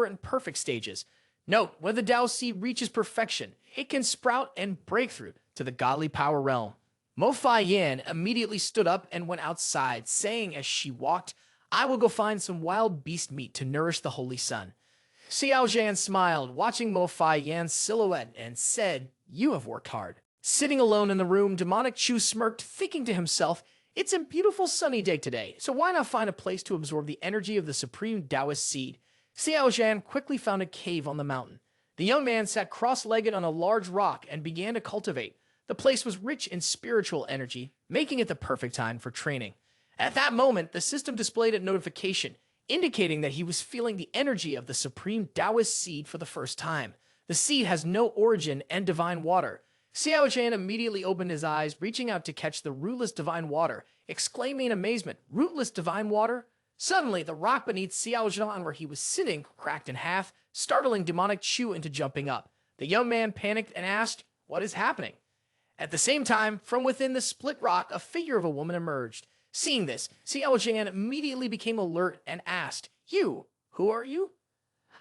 [SPEAKER 1] and perfect stages. Note, when the Tao seed reaches perfection, it can sprout and break through to the godly power realm. Mo Fai Yan immediately stood up and went outside, saying as she walked, "I will go find some wild beast meat to nourish the holy son." Xiao Zhan smiled, watching Mo Fai Yan's silhouette, and said, "You have worked hard." Sitting alone in the room, Demonic Chu smirked, thinking to himself, "It's a beautiful sunny day today, so why not find a place to absorb the energy of the supreme Taoist seed?" Xiao Zhan quickly found a cave on the mountain. The young man sat cross-legged on a large rock and began to cultivate. The place was rich in spiritual energy, making it the perfect time for training. At that moment, the system displayed a notification, indicating that he was feeling the energy of the supreme Taoist seed for the first time. The seed has no origin and divine water. Xiao Zhan immediately opened his eyes, reaching out to catch the rootless divine water, exclaiming in amazement, "Rootless divine water?" Suddenly, the rock beneath Xiao Zhan where he was sitting cracked in half, startling Demonic Chu into jumping up. The young man panicked and asked, "What is happening?" At the same time, from within the split rock, a figure of a woman emerged. Seeing this, Xiao Zhan immediately became alert and asked, "You, who are you?"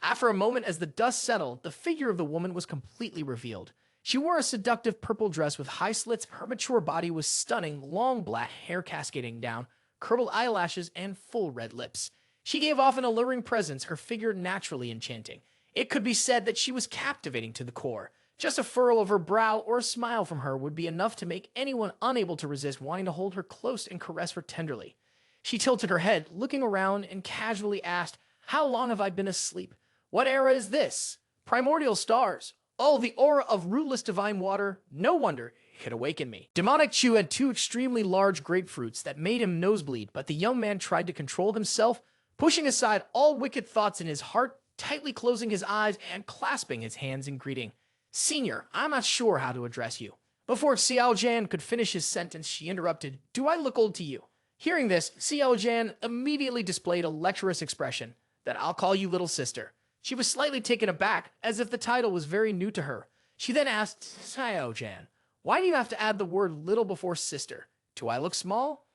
[SPEAKER 1] After a moment, as the dust settled, the figure of the woman was completely revealed. She wore a seductive purple dress with high slits. Her mature body was stunning, long black hair cascading down, curled eyelashes, and full red lips. She gave off an alluring presence, her figure naturally enchanting. It could be said that she was captivating to the core. Just a furrow of her brow or a smile from her would be enough to make anyone unable to resist wanting to hold her close and caress her tenderly. She tilted her head, looking around, and casually asked, "How long have I been asleep? What era is this? Primordial stars. Oh, the aura of rootless divine water. No wonder it could awaken me." Demonic Chu had two extremely large grapefruits that made him nosebleed, but the young man tried to control himself, pushing aside all wicked thoughts in his heart, tightly closing his eyes and clasping his hands in greeting. "Senior, I'm not sure how to address you." Before Xiao Zhan could finish his sentence, she interrupted, "Do I look old to you?" Hearing this, Xiao Zhan immediately displayed a lecherous expression, "That I'll call you little sister." She was slightly taken aback, as if the title was very new to her. She then asked, "Xiao Zhan, why do you have to add the word little before sister? Do I look small?"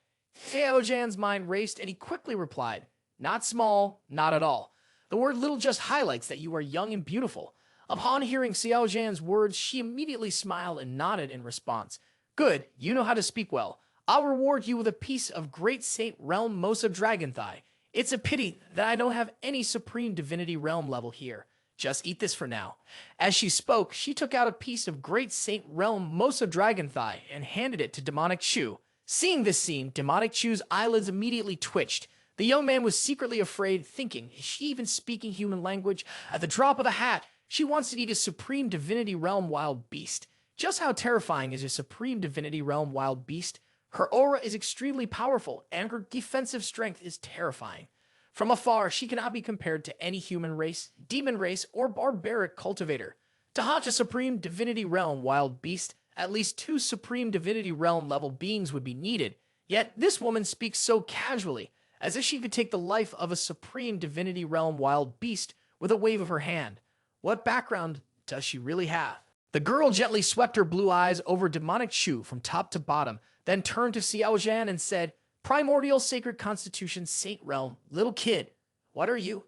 [SPEAKER 1] Xiao Zhan's mind raced, and he quickly replied, "Not small, not at all. The word little just highlights that you are young and beautiful." Upon hearing Xiao Zhan's words, she immediately smiled and nodded in response. "Good, you know how to speak well. I'll reward you with a piece of Great Saint Realm Mosa Dragon Thigh. It's a pity that I don't have any Supreme Divinity Realm level here. Just eat this for now." As she spoke, she took out a piece of Great Saint Realm Mosa Dragon Thigh and handed it to Demonic Chu. Seeing this scene, Demonic Chu's eyelids immediately twitched. The young man was secretly afraid, thinking, is she even speaking human language? At the drop of a hat, she wants to eat a Supreme Divinity Realm wild beast. Just how terrifying is a Supreme Divinity Realm wild beast? Her aura is extremely powerful, and her defensive strength is terrifying. From afar, she cannot be compared to any human race, demon race, or barbaric cultivator. To haunt a Supreme Divinity Realm wild beast, at least 2 Supreme Divinity Realm level beings would be needed, yet this woman speaks so casually, as if she could take the life of a Supreme Divinity Realm wild beast with a wave of her hand. What background does she really have? The girl gently swept her blue eyes over demonic Chu from top to bottom, then turned to Xiao Zhan and said, "Primordial Sacred Constitution Saint Realm, little kid, what are you?"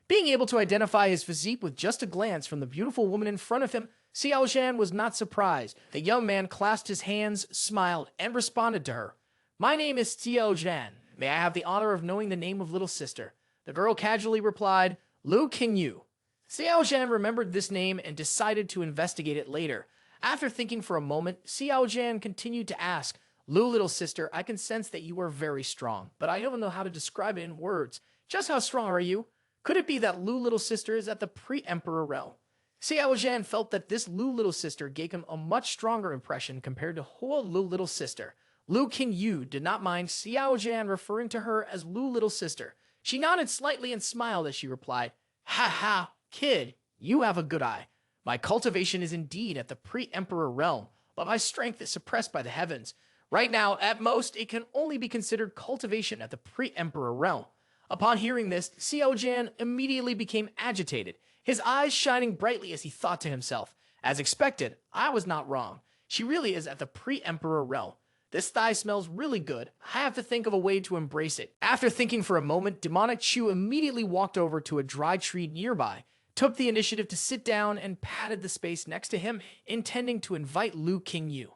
[SPEAKER 1] Being able to identify his physique with just a glance from the beautiful woman in front of him, Xiao Zhan was not surprised. The young man clasped his hands, smiled, and responded to her. "My name is Xiao Zhan. May I have the honor of knowing the name of little sister?" The girl casually replied, "Lu Qingyu." Xiao Zhan remembered this name and decided to investigate it later. After thinking for a moment, Xiao Zhan continued to ask, "Lu, little sister, I can sense that you are very strong, but I don't know how to describe it in words. Just how strong are you? Could it be that Lu, little sister, is at the pre-emperor realm?" Xiao Zhan felt that this Lu, little sister gave him a much stronger impression compared to Hua Lu, little sister. Lu Qingyu did not mind Xiao Zhan referring to her as Lu, little sister. She nodded slightly and smiled as she replied, "Ha ha, kid, you have a good eye. My cultivation is indeed at the pre-emperor realm, but my strength is suppressed by the heavens. Right now, at most, it can only be considered cultivation at the pre-emperor realm." Upon hearing this, Xiao Zhan immediately became agitated, his eyes shining brightly as he thought to himself, "As expected, I was not wrong. She really is at the pre-emperor realm. This thigh smells really good. I have to think of a way to embrace it." After thinking for a moment, demonic Chu immediately walked over to a dry tree nearby, took the initiative to sit down, and patted the space next to him, intending to invite Lu Qingyu.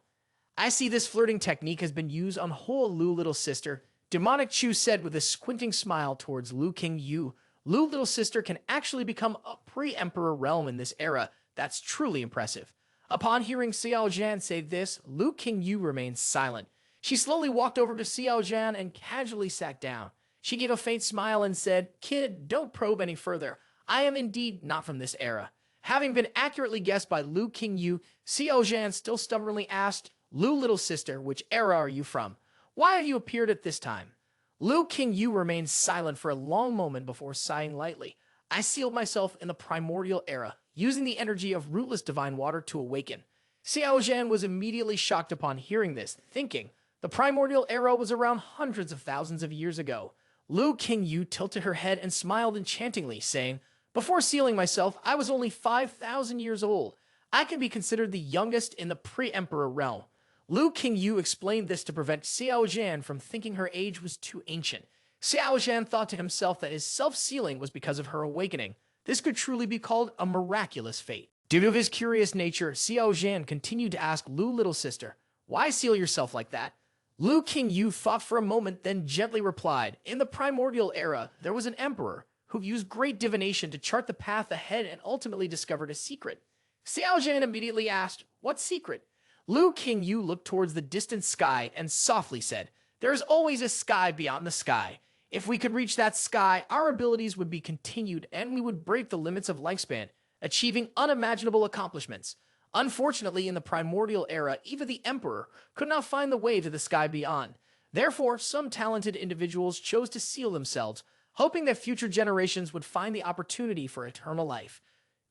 [SPEAKER 1] "I see this flirting technique has been used on whole Lu, little sister," demonic Chu said with a squinting smile towards Lu Qingyu. "Lu, little sister, can actually become a pre-emperor realm in this era. That's truly impressive." Upon hearing Xiao Zhan say this, Lu Qingyu remained silent. She slowly walked over to Xiao Zhan and casually sat down. She gave a faint smile and said, "Kid, don't probe any further. I am indeed not from this era." Having been accurately guessed by Lu Qingyu, Xiao Zhan still stubbornly asked, "Lu, little sister, which era are you from? Why have you appeared at this time?" Lu Qingyu remained silent for a long moment before sighing lightly. "I sealed myself in the primordial era, using the energy of rootless divine water to awaken." Xiao Zhan was immediately shocked upon hearing this, thinking the primordial era was around hundreds of thousands of years ago. Lu Qingyu tilted her head and smiled enchantingly, saying, "Before sealing myself, I was only 5,000 years old. I can be considered the youngest in the pre-emperor realm." Lu Qingyu explained this to prevent Xiao Zhan from thinking her age was too ancient. Xiao Zhan thought to himself that his self-sealing was because of her awakening. This could truly be called a miraculous fate. Due to his curious nature, Xiao Zhan continued to ask Lu, little sister, "Why seal yourself like that?" Lu Qingyu thought for a moment, then gently replied, "In the primordial era, there was an emperor who used great divination to chart the path ahead and ultimately discovered a secret." Xiao Zhan immediately asked, "What secret?" Lu Qingyu looked towards the distant sky and softly said, "There is always a sky beyond the sky. If we could reach that sky, our abilities would be continued and we would break the limits of lifespan, achieving unimaginable accomplishments. Unfortunately, in the primordial era, even the emperor could not find the way to the sky beyond. Therefore, some talented individuals chose to seal themselves, hoping that future generations would find the opportunity for eternal life."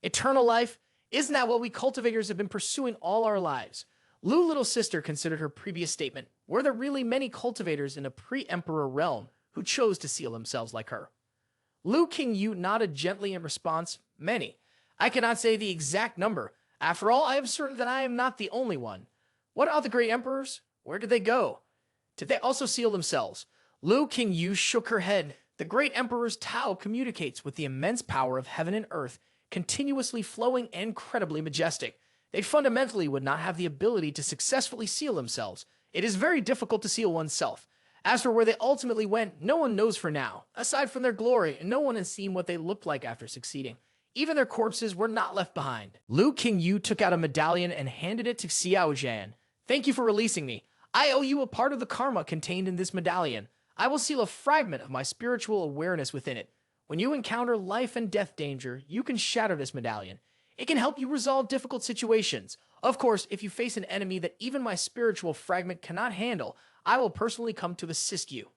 [SPEAKER 1] Eternal life? Isn't that what we cultivators have been pursuing all our lives? Lu, little sister, considered her previous statement. Were there really many cultivators in a pre-emperor realm who chose to seal themselves like her? Lu Qingyu nodded gently in response. "Many. I cannot say the exact number. After all, I am certain that I am not the only one." "What are the great emperors? Where did they go? Did they also seal themselves?" Lu Qingyu shook her head. "The great emperor's Tao communicates with the immense power of heaven and earth, continuously flowing and incredibly majestic. They fundamentally would not have the ability to successfully seal themselves. It is very difficult to seal oneself. As for where they ultimately went, no one knows for now. Aside from their glory, no one has seen what they looked like after succeeding. Even their corpses were not left behind." Lu Qingyu took out a medallion and handed it to Xiao Zhan. "Thank you for releasing me. I owe you a part of the karma contained in this medallion. I will seal a fragment of my spiritual awareness within it. When you encounter life and death danger, you can shatter this medallion. It can help you resolve difficult situations. Of course, if you face an enemy that even my spiritual fragment cannot handle, I will personally come to assist you."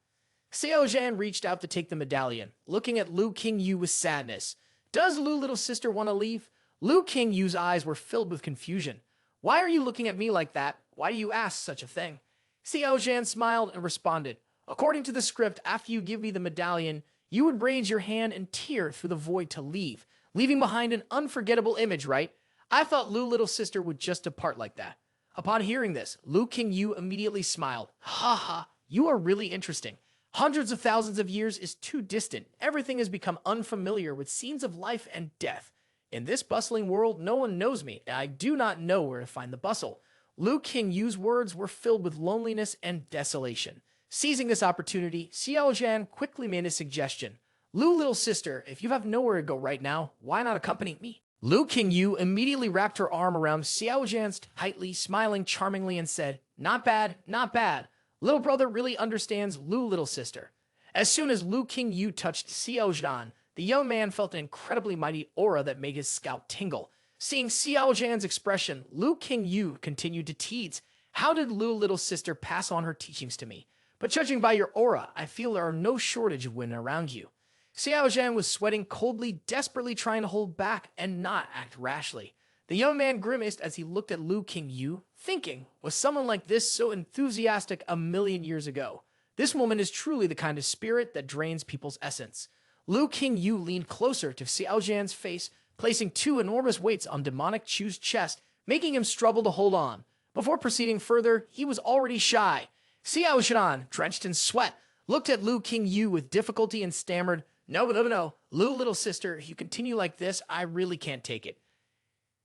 [SPEAKER 1] Xiao Zhan reached out to take the medallion, looking at Lu Qingyu with sadness. "Does Lu, little sister, want to leave?" Lu Qingyu's eyes were filled with confusion. Why are you looking at me like that? Why do you ask such a thing? Xiao Zhan smiled and responded, according to the script, after you give me the medallion, you would raise your hand and tear through the void to leave, leaving behind an unforgettable image, right? I thought Lu little sister would just depart like that. Upon hearing this, Lu Qingyu immediately smiled. Ha ha, you are really interesting. Hundreds of thousands of years is too distant. Everything has become unfamiliar with scenes of life and death. In this bustling world, no one knows me, and I do not know where to find the bustle. Lu Qingyu's words were filled with loneliness and desolation. Seizing this opportunity, Xiao Zhan quickly made a suggestion. Lu little sister, if you have nowhere to go right now, why not accompany me? Lu Qingyu immediately wrapped her arm around Xiao Zhan's tightly, smiling charmingly and said, not bad, not bad. Little brother really understands Lu little sister. As soon as Lu Qingyu touched Xiao Zhan, the young man felt an incredibly mighty aura that made his scalp tingle. Seeing Xiao Zhan's expression, Lu Qingyu continued to tease, how did Lu little sister pass on her teachings to me? But judging by your aura, I feel there are no shortage of women around you. Xiao Zhan was sweating coldly, desperately trying to hold back and not act rashly. The young man grimaced as he looked at Lu Qingyu, thinking, was someone like this so enthusiastic a million years ago? This woman is truly the kind of spirit that drains people's essence. Lu Qingyu leaned closer to Xiao Zhan's face, placing two enormous weights on demonic Chu's chest, making him struggle to hold on. Before proceeding further, he was already shy. Xiao Zhan, drenched in sweat, looked at Lu Qingyu with difficulty and stammered, no, Lu little sister, if you continue like this, I really can't take it.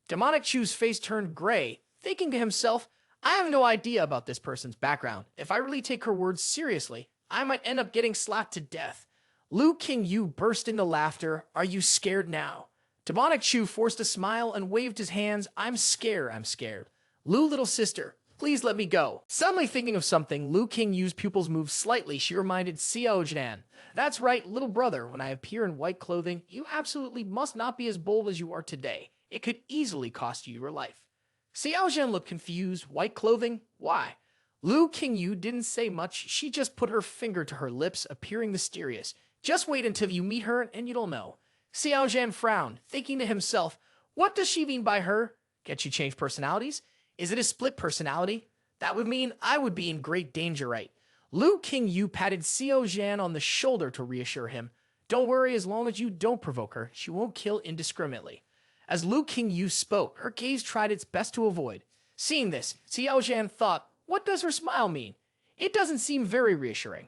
[SPEAKER 1] Demonic Chu's face turned gray, thinking to himself, I have no idea about this person's background. If I really take her words seriously, I might end up getting slapped to death. Lu Qingyu burst into laughter. Are you scared now? Demonic Chu forced a smile and waved his hands. I'm scared. Lu little sister, please let me go. Suddenly thinking of something, Lu Qingyu's pupils moved slightly. She reminded Xiao Zhan. That's right, little brother, when I appear in white clothing, you absolutely must not be as bold as you are today. It could easily cost you your life. Xiao Zhan looked confused. White clothing? Why? Lu Qingyu didn't say much. She just put her finger to her lips, appearing mysterious. Just wait until you meet her and you'll know. Xiao Zhan frowned, thinking to himself, what does she mean by her? Can she change personalities? Is it a split personality? That would mean I would be in great danger, right? Lu Qingyu patted Xiao Zhan on the shoulder to reassure him. Don't worry, as long as you don't provoke her, she won't kill indiscriminately. As Lu Qingyu spoke, her gaze tried its best to avoid. Seeing this, Xiao Zhan thought, what does her smile mean? It doesn't seem very reassuring.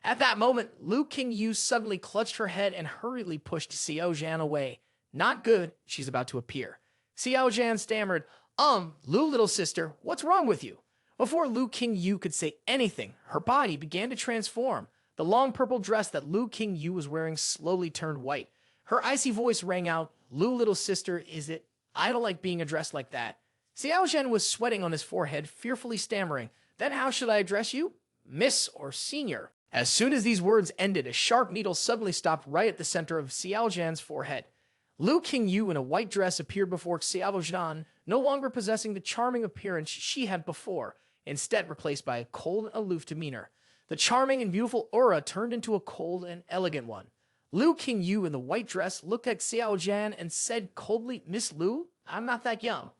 [SPEAKER 1] At that moment, Lu Qingyu suddenly clutched her head and hurriedly pushed Xiao Zhan away. Not good, she's about to appear. Xiao Zhan stammered, Lu little sister, what's wrong with you? Before Lu Qingyu could say anything, her body began to transform. The long purple dress that Lu Qingyu was wearing slowly turned white. Her icy voice rang out, Lu little sister, is it? I don't like being addressed like that. Xiao Zhan was sweating on his forehead, fearfully stammering. Then how should I address you? Miss or senior? As soon as these words ended, a sharp needle suddenly stopped right at the center of Xiao Zhan's forehead. Lu Qingyu in a white dress appeared before Xiao Zhan, no longer possessing the charming appearance she had before, instead replaced by a cold and aloof demeanor. The charming and beautiful aura turned into a cold and elegant one. Lu Qingyu in the white dress looked at Xiao Zhan and said coldly, Miss Lu, I'm not that young.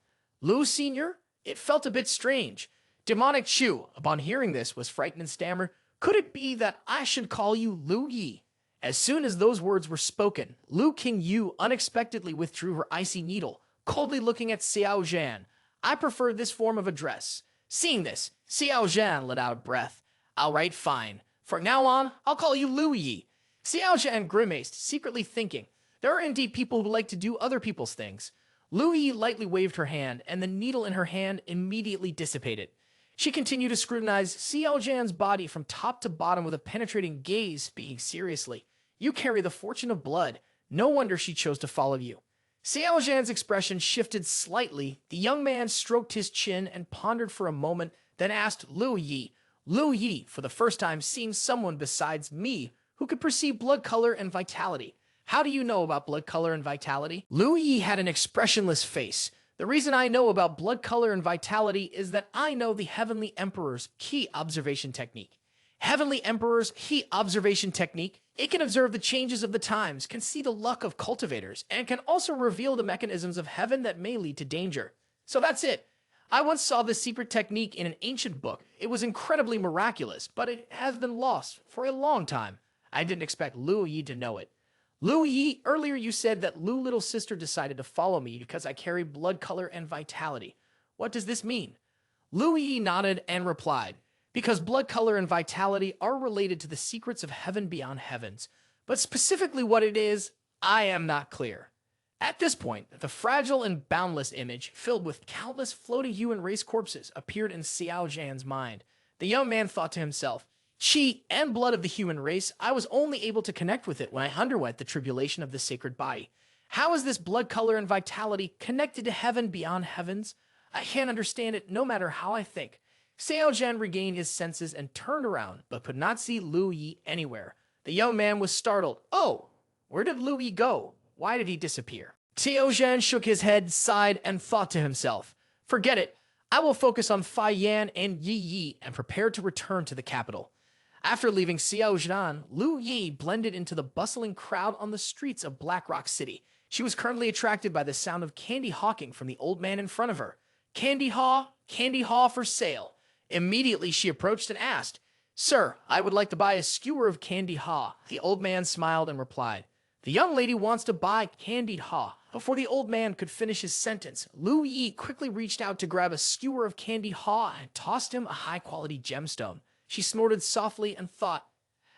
[SPEAKER 1] Lu Senior? It felt a bit strange. Demonic Chu, upon hearing this, was frightened and stammered, could it be that I should call you Lu Yi? As soon as those words were spoken, Lu Qingyu unexpectedly withdrew her icy needle, coldly looking at Xiao Zhan. I prefer this form of address. Seeing this, Xiao Zhan let out a breath. All right, fine. From now on, I'll call you Lu Yi. Xiao Zhan grimaced, secretly thinking, there are indeed people who like to do other people's things. Lu Yi lightly waved her hand, and the needle in her hand immediately dissipated. She continued to scrutinize Xiao Zhan's body from top to bottom with a penetrating gaze, speaking seriously. You carry the fortune of blood. No wonder she chose to follow you. Xiao Zhan's expression shifted slightly. The young man stroked his chin and pondered for a moment, then asked Lu Yi, for the first time seeing someone besides me who could perceive blood color and vitality. How do you know about blood color and vitality? Lu Yi had an expressionless face. The reason I know about blood color and vitality is that I know the Heavenly Emperor's key observation technique. Heavenly Emperor's key observation technique? It can observe the changes of the times, can see the luck of cultivators, and can also reveal the mechanisms of heaven that may lead to danger. So that's it. I once saw this secret technique in an ancient book. It was incredibly miraculous, but it has been lost for a long time. I didn't expect Lu Yi to know it. Lu Yi, earlier you said that Lu little sister decided to follow me because I carry blood color and vitality. What does this mean? Lu Yi nodded and replied, because blood color and vitality are related to the secrets of heaven beyond heavens, but specifically what it is, I am not clear. At this point, the fragile and boundless image, filled with countless floating human race corpses, appeared in Xiao Zhan's mind. The young man thought to himself, Qi and blood of the human race, I was only able to connect with it when I underwent the tribulation of the sacred body. How is this blood color and vitality connected to heaven beyond heavens? I can't understand it no matter how I think. Xiao Zhan regained his senses and turned around, but could not see Lu Yi anywhere. The young man was startled. Oh, where did Lu Yi go? Why did he disappear? Xiao Zhan shook his head, sighed, and thought to himself, forget it. I will focus on Fai Yan and Yi Yi and prepare to return to the capital. After leaving Xiao Zhan, Lu Yi blended into the bustling crowd on the streets of Black Rock City. She was currently attracted by the sound of candy hawking from the old man in front of her. Candy haw for sale. Immediately she approached and asked, Sir, I would like to buy a skewer of candy haw. The old man smiled and replied, The young lady wants to buy candied haw. Before the old man could finish his sentence, Lu Yi quickly reached out to grab a skewer of candy haw and tossed him a high-quality gemstone. She snorted softly and thought,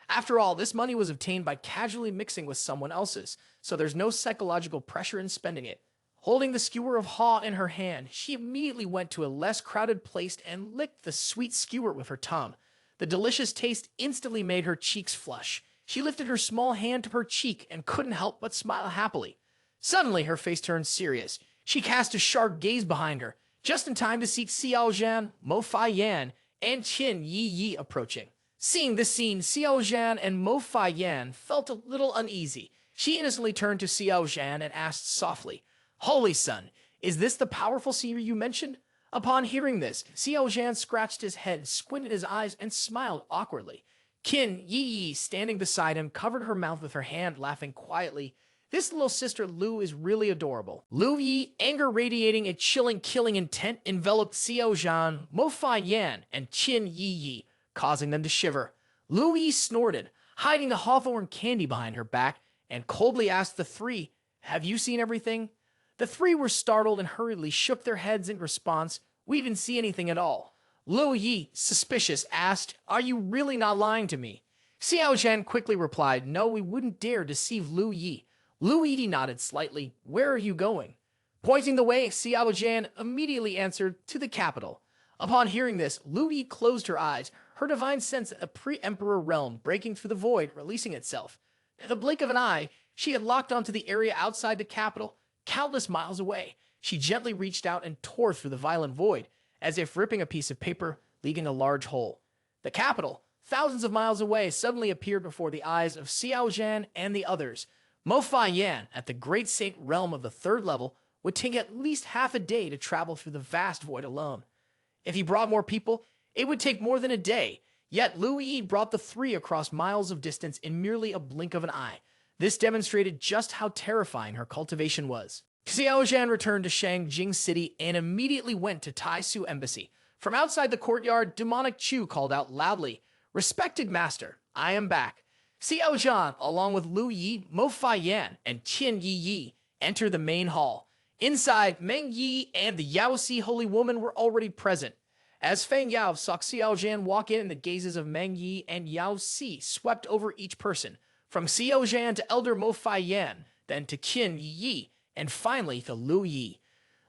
[SPEAKER 1] after all, this money was obtained by casually mixing with someone else's, so there's no psychological pressure in spending it. Holding the skewer of haw in her hand, she immediately went to a less crowded place and licked the sweet skewer with her tongue. The delicious taste instantly made her cheeks flush. She lifted her small hand to her cheek and couldn't help but smile happily. Suddenly, her face turned serious. She cast a sharp gaze behind her, just in time to see Xiao Zhan, Mo Fai Yan, and Qin Yi Yi approaching. Seeing this scene, Xiao Zhan and Mo Fai Yan felt a little uneasy. She innocently turned to Xiao Zhan and asked softly, Holy Son, is this the powerful seer you mentioned? Upon hearing this, Xiao Zhan scratched his head, squinted his eyes, and smiled awkwardly. Qin Yi Yi, standing beside him, covered her mouth with her hand, laughing quietly. This little sister Lu is really adorable. Lu Yi, anger radiating a chilling, killing intent, enveloped Xiao Zhan, Mo Fai Yan, and Qin Yi Yi, causing them to shiver. Lu Yi snorted, hiding the hawthorn candy behind her back, and coldly asked the three, Have you seen everything? The three were startled and hurriedly shook their heads in response. We didn't see anything at all. Lu Yi, suspicious, asked, Are you really not lying to me? Xiao Zhan quickly replied, No, we wouldn't dare deceive Lu Yi. Lu Yi nodded slightly. Where are you going? Pointing the way, Xiao Zhan immediately answered, To the capital. Upon hearing this, Lu Yi closed her eyes, her divine sense of a pre-emperor realm breaking through the void, releasing itself. In the blink of an eye, she had locked onto the area outside the capital, countless miles away. She gently reached out and tore through the violent void, as if ripping a piece of paper, leaving a large hole. The capital, thousands of miles away, suddenly appeared before the eyes of Xiao Zhan and the others. Mo Fai Yan, at the great saint realm of the third level, would take at least half a day to travel through the vast void alone. If he brought more people, it would take more than a day. Yet Lu Yi brought the three across miles of distance in merely a blink of an eye. This demonstrated just how terrifying her cultivation was. Xiao Zhan returned to Shangjing City and immediately went to Tai Su Embassy. From outside the courtyard, Demonic Chu called out loudly, Respected Master, I am back. Xiao Zhan, along with Lu Yi, Mo Fai Yan, and Qin Yi Yi, entered the main hall. Inside, Meng Yi and the Yaoxi Holy Woman were already present. As Feng Yao saw Xiao Zhan walk in, the gazes of Meng Yi and Yao Si swept over each person, from Xiao Zhan to Elder Mo Fai Yan, then to Qin Yi Yi, and finally to Lu Yi.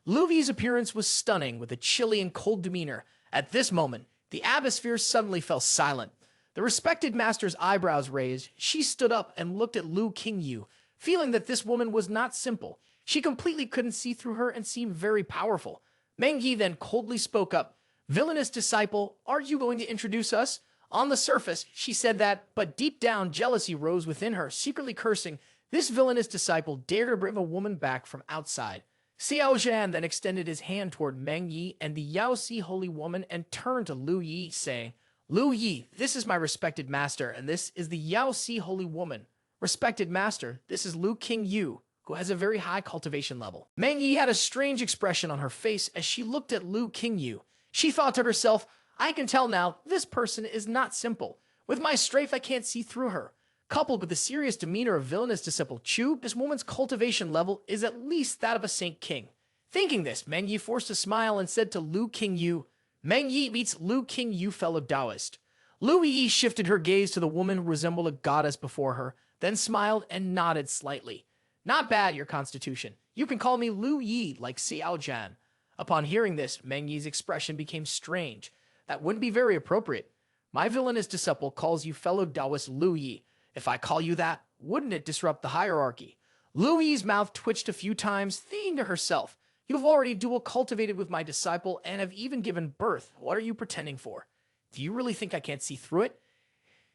[SPEAKER 1] Lu Yi's appearance was stunning, with a chilly and cold demeanor. At this moment, the atmosphere suddenly fell silent. The respected master's eyebrows raised, she stood up and looked at Lu Qingyu, feeling that this woman was not simple. She completely couldn't see through her and seemed very powerful. Meng Yi then coldly spoke up, Villainous disciple, are you going to introduce us? On the surface, she said that, but deep down, jealousy rose within her, secretly cursing, this villainous disciple dared to bring a woman back from outside. Xiao Zhan then extended his hand toward Meng Yi and the Yaoxi Holy Woman and turned to Lu Yi, saying, Lu Yi, this is my respected master, and this is the Yao Si Holy Woman. Respected master, this is Lu King Yu, who has a very high cultivation level. Meng Yi had a strange expression on her face as she looked at Lu King Yu. She thought to herself, I can tell now, this person is not simple. With my strafe, I can't see through her. Coupled with the serious demeanor of villainous disciple Chu, this woman's cultivation level is at least that of a Saint King. Thinking this, Meng Yi forced a smile and said to Lu King Yu, Meng Yi meets Lu King Yu, fellow Taoist. Lu Yi shifted her gaze to the woman who resembled a goddess before her, then smiled and nodded slightly. Not bad, your constitution. You can call me Lu Yi, like Xiao Zhan. Upon hearing this, Meng Yi's expression became strange. That wouldn't be very appropriate. My villainous disciple calls you fellow Taoist Lu Yi. If I call you that, wouldn't it disrupt the hierarchy? Lu Yi's mouth twitched a few times, thinking to herself, you have already dual cultivated with my disciple and have even given birth. What are you pretending for? Do you really think I can't see through it?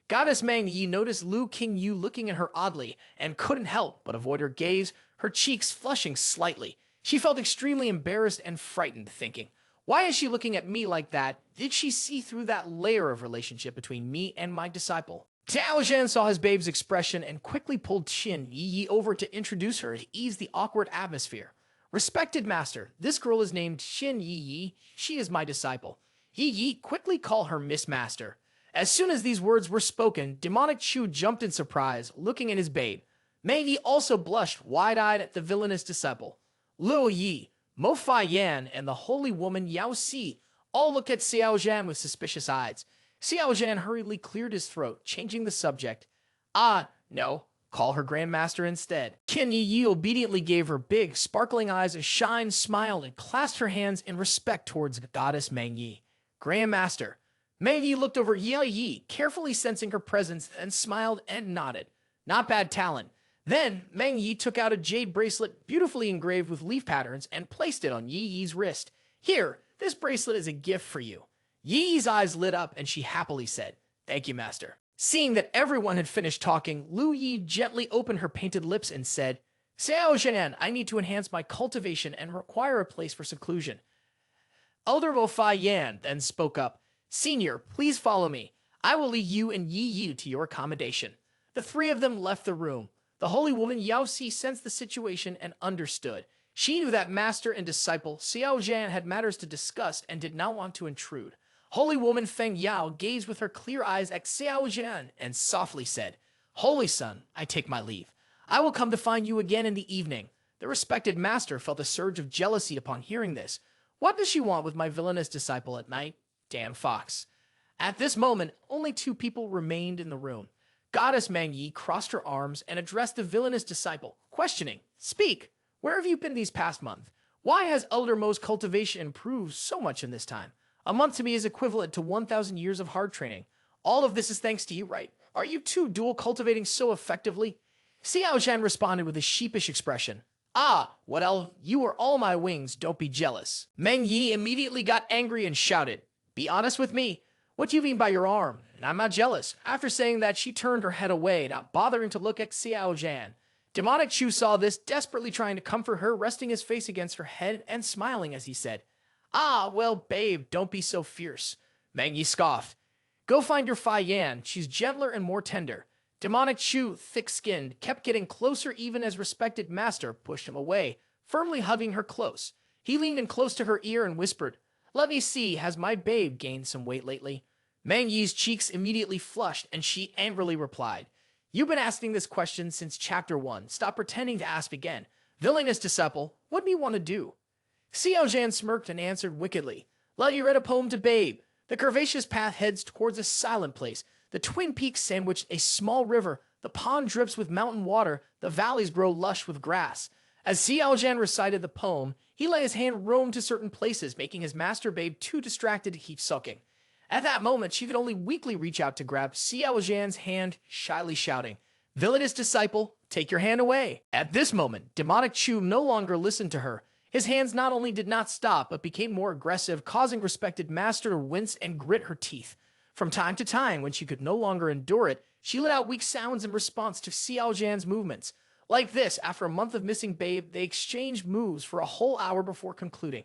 [SPEAKER 1] Goddess Meng Yi noticed Lu King Yu looking at her oddly and couldn't help but avoid her gaze, her cheeks flushing slightly. She felt extremely embarrassed and frightened, thinking, why is she looking at me like that? Did she see through that layer of relationship between me and my disciple? Xiao Zhan saw his babe's expression and quickly pulled Tian Yi over to introduce her to ease the awkward atmosphere. Respected master, this girl is named Tian Yi. She is my disciple. Yi, quickly call her Miss Master. As soon as these words were spoken, Demonic Chu jumped in surprise, looking at his babe. Meng Yi also blushed wide-eyed at the villainous disciple. Luo Yi, Mo Fai Yan, and the holy woman Yao Si all looked at Xiao Zhan with suspicious eyes. Xiao Zhan hurriedly cleared his throat, changing the subject. No, call her Grandmaster instead. Tian Yi obediently gave her big, sparkling eyes a shine, smiled, and clasped her hands in respect towards goddess Meng Yi. Grandmaster. Meng Yi looked over Yao Yi, carefully sensing her presence, and smiled and nodded. Not bad talent. Then, Meng Yi took out a jade bracelet beautifully engraved with leaf patterns and placed it on Yi Yi's wrist. Here, this bracelet is a gift for you. Yi Yi's eyes lit up and she happily said, Thank you, master. Seeing that everyone had finished talking, Lu Yi gently opened her painted lips and said, Xiao Zhan, I need to enhance my cultivation and require a place for seclusion. Elder Mo Fai Yan then spoke up, Senior, please follow me. I will lead you and Yi Yi to your accommodation. The three of them left the room. The holy woman Yao Si sensed the situation and understood. She knew that master and disciple Xiao Zhan had matters to discuss and did not want to intrude. Holy woman Feng Yao gazed with her clear eyes at Xiao Zhan and softly said, Holy son, I take my leave. I will come to find you again in the evening. The respected master felt a surge of jealousy upon hearing this. What does she want with my villainous disciple at night? Damn fox. At this moment, only two people remained in the room. Goddess Meng Yi crossed her arms and addressed the villainous disciple, questioning, Speak, where have you been these past months? Why has Elder Mo's cultivation improved so much in this time? A month to me is equivalent to 1,000 years of hard training. All of this is thanks to you, right? Are you two dual cultivating so effectively? Xiao Zhan responded with a sheepish expression. Well, you are all my wings, don't be jealous. Meng Yi immediately got angry and shouted, Be honest with me. What do you mean by your arm? And I'm not jealous. After saying that, she turned her head away, not bothering to look at Xiao Zhan. Demonic Chu saw this, desperately trying to comfort her, resting his face against her head and smiling as he said, well, babe, don't be so fierce. Meng Yi scoffed. Go find your Fai Yan. She's gentler and more tender. Demonic Chu, thick-skinned, kept getting closer even as respected master pushed him away, firmly hugging her close. He leaned in close to her ear and whispered, Let me see, has my babe gained some weight lately? Meng Yi's cheeks immediately flushed, and she angrily replied, You've been asking this question since Chapter 1. Stop pretending to ask again. Villainous disciple, what do you want to do? Xiao Zhan smirked and answered wickedly, Let you read a poem to babe. The curvaceous path heads towards a silent place. The twin peaks sandwich a small river. The pond drips with mountain water. The valleys grow lush with grass. As Xiao Zhan recited the poem, he let his hand roam to certain places, making his master babe too distracted to keep sulking. At that moment, she could only weakly reach out to grab Xiao Zhan's hand, shyly shouting, Villainous disciple, take your hand away. At this moment, Demonic Chu no longer listened to her. His hands not only did not stop, but became more aggressive, causing respected master to wince and grit her teeth. From time to time, when she could no longer endure it, she let out weak sounds in response to Xiao Zhan's movements. Like this, after a month of missing babe, they exchanged moves for a whole hour before concluding.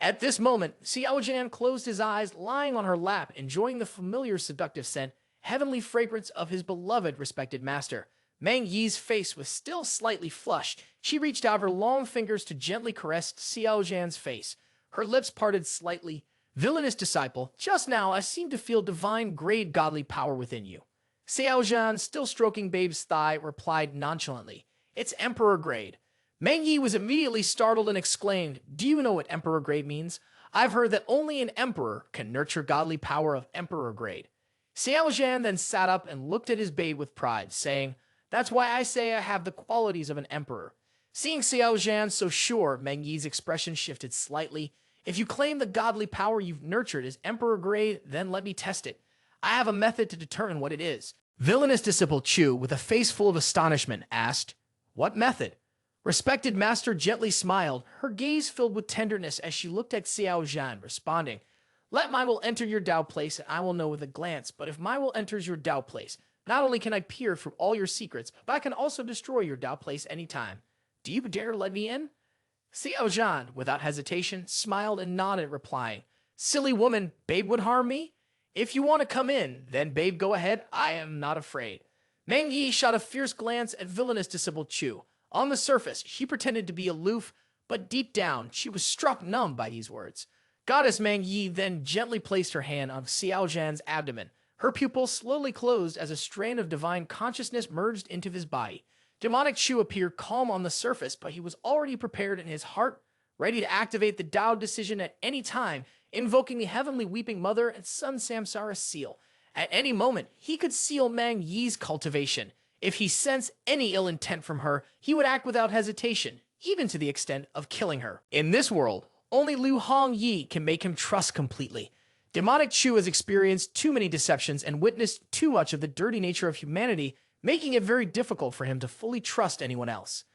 [SPEAKER 1] At this moment, Xiao Zhan closed his eyes, lying on her lap, enjoying the familiar seductive scent, heavenly fragrance of his beloved respected master. Meng Yi's face was still slightly flushed. She reached out her long fingers to gently caress Xiao Zhan's face. Her lips parted slightly. Villainous disciple, just now I seem to feel divine grade godly power within you. Xiao Zhan, still stroking Babe's thigh, replied nonchalantly, It's Emperor grade. Meng Yi was immediately startled and exclaimed, Do you know what Emperor grade means? I've heard that only an emperor can nurture godly power of Emperor grade. Xiao Zhan then sat up and looked at his babe with pride, saying, That's why I say I have the qualities of an emperor. Seeing Xiao Zhan so sure, Meng Yi's expression shifted slightly. If you claim the godly power you've nurtured is Emperor grade, then let me test it. I have a method to determine what it is. Villainous disciple Chu, with a face full of astonishment, asked, What method? Respected master gently smiled, her gaze filled with tenderness as she looked at Xiao Zhan, responding, Let my will enter your Tao place, and I will know with a glance, but if my will enters your Tao place, not only can I peer through all your secrets, but I can also destroy your Tao place anytime. Do you dare let me in? Xiao Zhan, without hesitation, smiled and nodded, replying, Silly woman, Babe would harm me? If you want to come in, then Babe, go ahead. I am not afraid. Meng Yi shot a fierce glance at villainous disciple Chu. On the surface, she pretended to be aloof, but deep down, she was struck numb by these words. Goddess Meng Yi then gently placed her hand on Xiao Zhan's abdomen. Her pupils slowly closed as a strand of divine consciousness merged into his body. Demonic Chu appeared calm on the surface, but he was already prepared in his heart, ready to activate the Tao decision at any time, invoking the heavenly weeping mother and sun samsara seal. At any moment, he could seal Meng Yi's cultivation. If he sensed any ill intent from her, he would act without hesitation, even to the extent of killing her. In this world, only Liu Hong Yi can make him trust completely. Demonic Chu has experienced too many deceptions and witnessed too much of the dirty nature of humanity, making it very difficult for him to fully trust anyone else.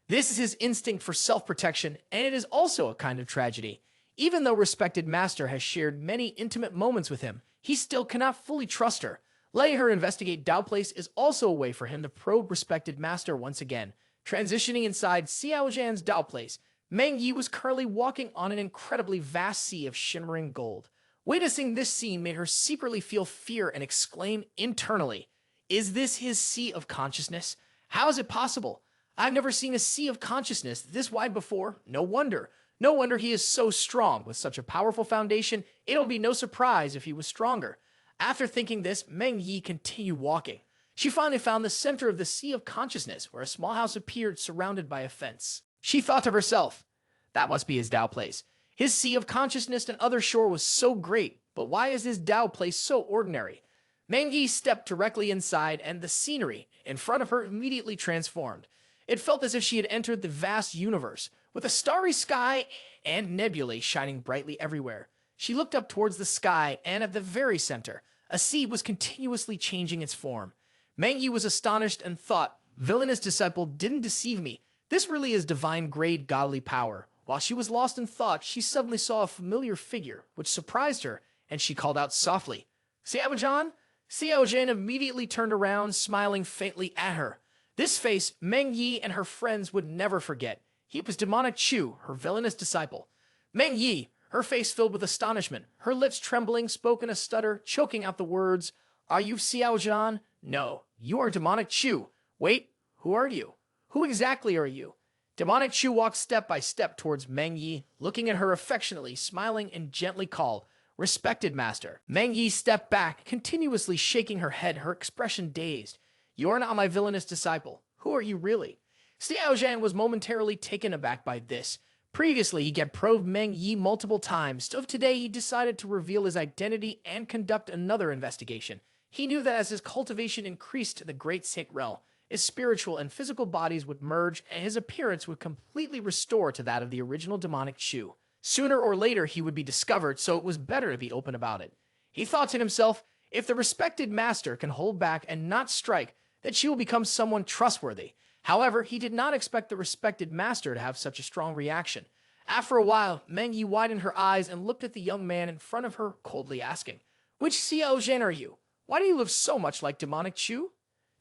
[SPEAKER 1] This is his instinct for self-protection, and it is also a kind of tragedy. Even though respected master has shared many intimate moments with him, he still cannot fully trust her. Letting her investigate Tao Place is also a way for him to probe respected master once again. Transitioning inside Xiao Zhan's Tao Place, Meng Yi was currently walking on an incredibly vast sea of shimmering gold. Witnessing this scene made her secretly feel fear and exclaim internally, Is this his sea of consciousness? How is it possible? I've never seen a sea of consciousness this wide before. No wonder. No wonder he is so strong. With such a powerful foundation, it'll be no surprise if he was stronger. After thinking this, Meng Yi continued walking. She finally found the center of the sea of consciousness, where a small house appeared surrounded by a fence. She thought to herself, that must be his Tao place. His sea of consciousness and other shore was so great, but why is his Tao place so ordinary? Meng Yi stepped directly inside, and the scenery in front of her immediately transformed. It felt as if she had entered the vast universe, with a starry sky and nebulae shining brightly everywhere. She looked up towards the sky, and at the very center, a sea was continuously changing its form. Meng Yi was astonished and thought, Villainous disciple didn't deceive me. This really is divine grade godly power. While she was lost in thought, she suddenly saw a familiar figure, which surprised her, and she called out softly, Xiao Zhan? Xiao Zhan immediately turned around, smiling faintly at her. This face, Meng Yi and her friends would never forget. He was Demonic Chu, her villainous disciple. Meng Yi, her face filled with astonishment, her lips trembling, spoke in a stutter, choking out the words, Are you Xiao Zhan? No, you are Demonic Chu. Wait, who are you? Who exactly are you? Demonic Chu walked step by step towards Meng Yi, looking at her affectionately, smiling, and gently called, Respected master. Meng Yi stepped back, continuously shaking her head, her expression dazed. You are not my villainous disciple. Who are you really? Xiao Zhan was momentarily taken aback by this. Previously, he had probed Meng Yi multiple times, so today he decided to reveal his identity and conduct another investigation. He knew that as his cultivation increased to the great sick realm, his spiritual and physical bodies would merge and his appearance would completely restore to that of the original demonic Chu. Sooner or later, he would be discovered, so it was better to be open about it. He thought to himself, if the respected master can hold back and not strike, that she will become someone trustworthy. However, he did not expect the respected master to have such a strong reaction. After a while, Meng Yi widened her eyes and looked at the young man in front of her, coldly asking, Which Xiao Zhan are you? Why do you look so much like Demonic Chu?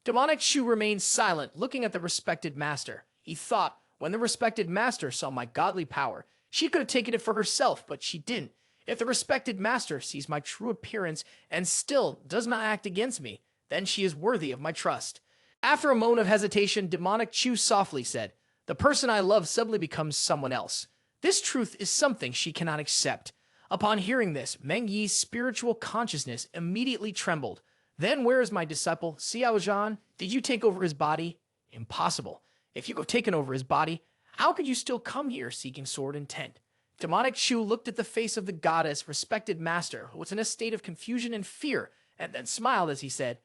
[SPEAKER 1] Demonic Chu remained silent, looking at the respected master. He thought, when the respected master saw my godly power, She could have taken it for herself, but she didn't. If the respected master sees my true appearance and still does not act against me, then she is worthy of my trust. After a moment of hesitation, demonic Chu softly said, "The person I love suddenly becomes someone else. This truth is something she cannot accept." Upon hearing this, Meng Yi's spiritual consciousness immediately trembled. "Then where is my disciple, Xiao Zhan? Did you take over his body?" "Impossible. If you have taken over his body, how could you still come here seeking sword intent?" Demonic Chu looked at the face of the goddess respected master, who was in a state of confusion and fear, and then smiled as he said,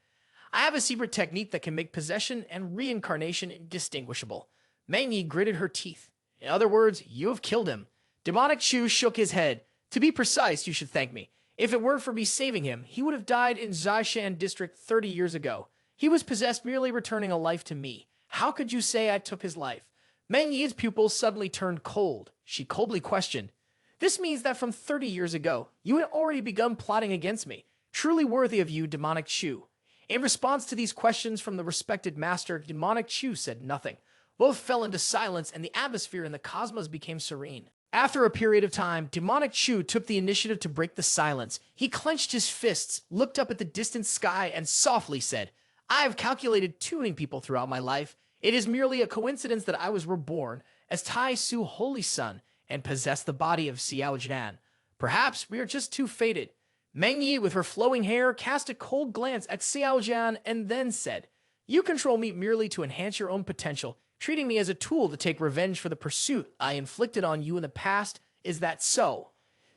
[SPEAKER 1] "I have a secret technique that can make possession and reincarnation indistinguishable." Meng Yi gritted her teeth. "In other words, you have killed him." Demonic Chu shook his head. "To be precise, you should thank me. If it weren't for me saving him, he would have died in Zhaishan district 30 years ago. He was possessed, merely returning a life to me. How could you say I took his life?" Meng Yi's pupils suddenly turned cold. She coldly questioned, "This means that from 30 years ago, you had already begun plotting against me. Truly worthy of you, demonic Chu." In response to these questions from the respected master, demonic Chu said nothing. Both fell into silence, and the atmosphere in the cosmos became serene. After a period of time, demonic Chu took the initiative to break the silence. He clenched his fists, looked up at the distant sky, and softly said, "I have calculated too many people throughout my life. It is merely a coincidence that I was reborn as Tai Su Holy Son and possessed the body of Xiao Zhan. Perhaps we are just too fated." Meng Yi, with her flowing hair, cast a cold glance at Xiao Zhan and then said, "You control me merely to enhance your own potential, treating me as a tool to take revenge for the pursuit I inflicted on you in the past. Is that so?"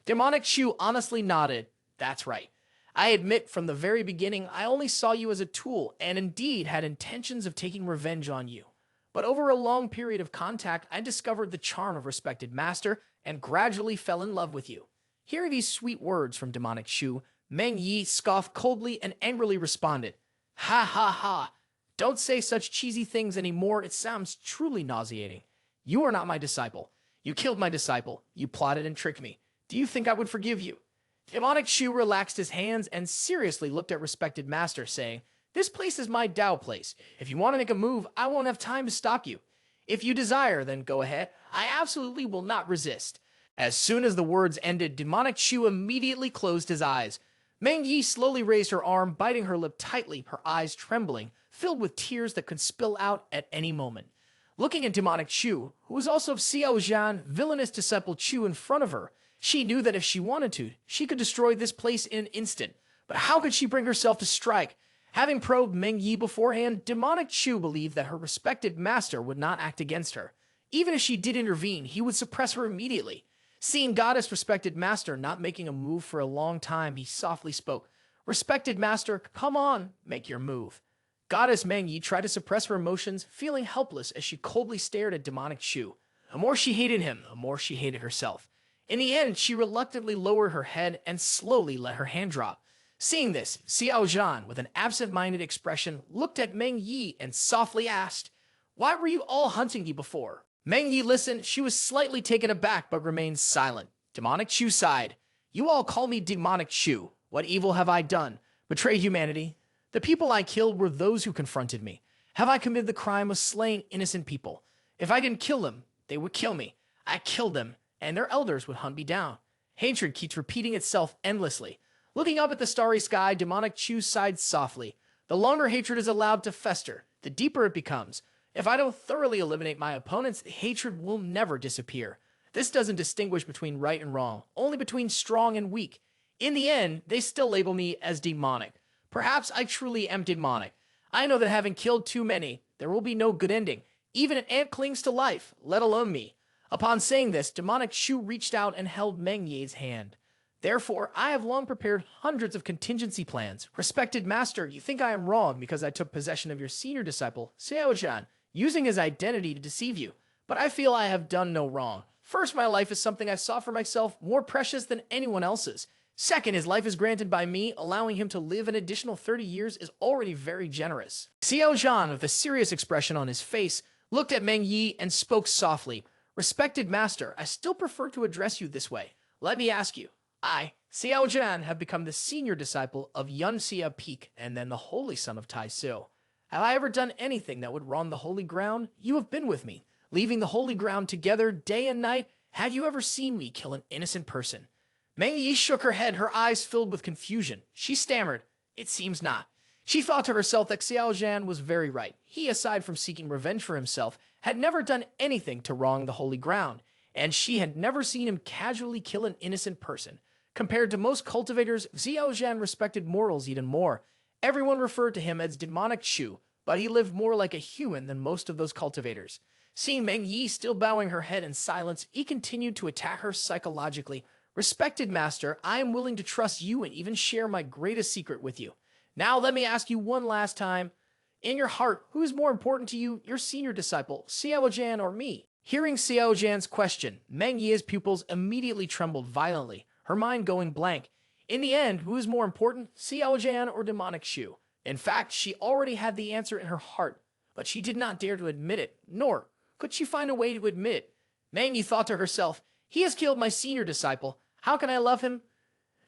[SPEAKER 1] Demonic Chu honestly nodded. "That's right. I admit from the very beginning I only saw you as a tool and indeed had intentions of taking revenge on you. But over a long period of contact, I discovered the charm of respected master and gradually fell in love with you." Hearing these sweet words from demonic Chu, Meng Yi scoffed coldly and angrily responded, "Ha ha ha. Don't say such cheesy things anymore. It sounds truly nauseating. You are not my disciple. You killed my disciple. You plotted and tricked me. Do you think I would forgive you?" Demonic Chu relaxed his hands and seriously looked at respected master, saying, "This place is my Tao place. If you want to make a move, I won't have time to stop you. If you desire, then go ahead. I absolutely will not resist." As soon as the words ended, demonic Chu immediately closed his eyes. Meng Yi slowly raised her arm, biting her lip tightly, her eyes trembling, filled with tears that could spill out at any moment. Looking at demonic Chu, who was also Xiao Zhan, villainous disciple Chu, in front of her, she knew that if she wanted to, she could destroy this place in an instant. But how could she bring herself to strike? Having probed Meng Yi beforehand, demonic Chu believed that her respected master would not act against her. Even if she did intervene, he would suppress her immediately. Seeing goddess respected master not making a move for a long time, he softly spoke, "Respected master, come on, make your move." Goddess Meng Yi tried to suppress her emotions, feeling helpless as she coldly stared at demonic Chu. The more she hated him, the more she hated herself. In the end, she reluctantly lowered her head and slowly let her hand drop. Seeing this, Xiao Zhan, with an absent-minded expression, looked at Meng Yi and softly asked, "Why were you all hunting me before?" Meng Yi listened. She was slightly taken aback but remained silent. Demonic Chu sighed. "You all call me demonic Chu. What evil have I done? Betrayed humanity? The people I killed were those who confronted me. Have I committed the crime of slaying innocent people? If I didn't kill them, they would kill me. I killed them, and their elders would hunt me down. Hatred keeps repeating itself endlessly." Looking up at the starry sky, demonic Chu sighed softly. "The longer hatred is allowed to fester, the deeper it becomes. If I don't thoroughly eliminate my opponents, the hatred will never disappear. This doesn't distinguish between right and wrong, only between strong and weak. In the end, they still label me as demonic. Perhaps I truly am demonic. I know that having killed too many, there will be no good ending. Even an ant clings to life, let alone me." Upon saying this, demonic Chu reached out and held Meng Yi's hand. "Therefore, I have long prepared hundreds of contingency plans. Respected master, you think I am wrong because I took possession of your senior disciple, Xiao Zhan, using his identity to deceive you. But I feel I have done no wrong. First, my life is something I saw for myself more precious than anyone else's. Second, his life is granted by me, allowing him to live an additional 30 years is already very generous." Xiao Zhan, with a serious expression on his face, looked at Meng Yi and spoke softly. "Respected master, I still prefer to address you this way. Let me ask you. I, Xiao Zhan, have become the senior disciple of Yun He Feng and then the holy son of Tai Su. Have I ever done anything that would wrong the holy ground? You have been with me, leaving the holy ground together day and night, Have you ever seen me kill an innocent person? Meng Yi shook her head, her eyes filled with confusion. She stammered, "It seems not." She thought to herself that Xiao Zhan was very right. He, aside from seeking revenge for himself, had never done anything to wrong the Holy Ground, and she had never seen him casually kill an innocent person. Compared to most cultivators, Xiao Zhan respected mortals even more. Everyone referred to him as demonic Chu, but he lived more like a human than most of those cultivators. Seeing Meng Yi still bowing her head in silence, he continued to attack her psychologically. "Respected master, I am willing to trust you and even share my greatest secret with you. Now let me ask you one last time. In your heart, who is more important to you, your senior disciple, Xiao Zhan, or me?" Hearing Xiao Zhan's question, Meng Yi's pupils immediately trembled violently, her mind going blank. In the end, who is more important, Xiao Zhan or demonic Shu? In fact, she already had the answer in her heart, but she did not dare to admit it, nor could she find a way to admit it. Meng Yi thought to herself, "He has killed my senior disciple. How can I love him?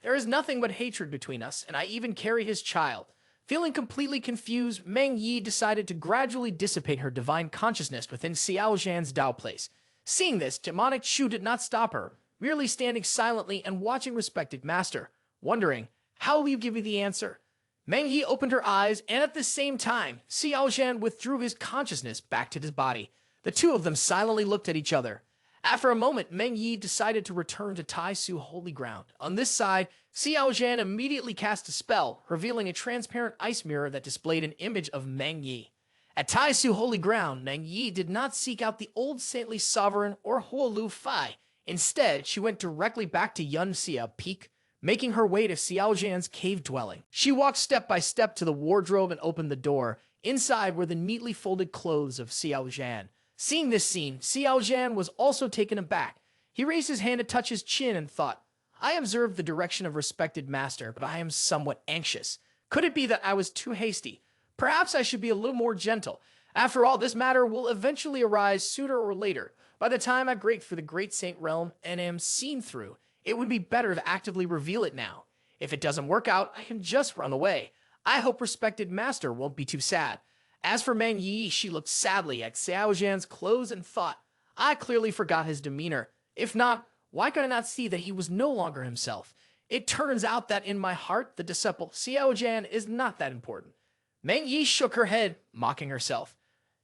[SPEAKER 1] There is nothing but hatred between us, and I even carry his child." Feeling completely confused, Meng Yi decided to gradually dissipate her divine consciousness within Xiao Zhan's Dao place. Seeing this, demonic Shu did not stop her, merely standing silently and watching respected master, wondering, "How will you give me the answer?" Meng Yi opened her eyes, and at the same time, Xiao Zhan withdrew his consciousness back to his body. The two of them silently looked at each other. After a moment, Meng Yi decided to return to Tai Su Holy Ground. On this side, Xiao Zhan immediately cast a spell, revealing a transparent ice mirror that displayed an image of Meng Yi. At Tai Su Holy Ground, Meng Yi did not seek out the old saintly sovereign or Huolu Fai. Instead, she went directly back to Yun He Peak, making her way to Xiao Zhan's cave dwelling. She walked step by step to the wardrobe and opened the door. Inside were the neatly folded clothes of Xiao Zhan. Seeing this scene, Xiao Zhan was also taken aback. He raised his hand to touch his chin and thought, "I observed the direction of respected master, but I am somewhat anxious. Could it be that I was too hasty? Perhaps I should be a little more gentle. After all, this matter will eventually arise sooner or later. By the time I break through the great saint realm and am seen through, it would be better to actively reveal it now. If it doesn't work out, I can just run away. I hope respected master won't be too sad." As for Meng Yi, she looked sadly at Xiao Zhan's clothes and thought, "I clearly forgot his demeanor. If not, why could I not see that he was no longer himself? It turns out that in my heart, the disciple Xiao Zhan is not that important." Meng Yi shook her head, mocking herself.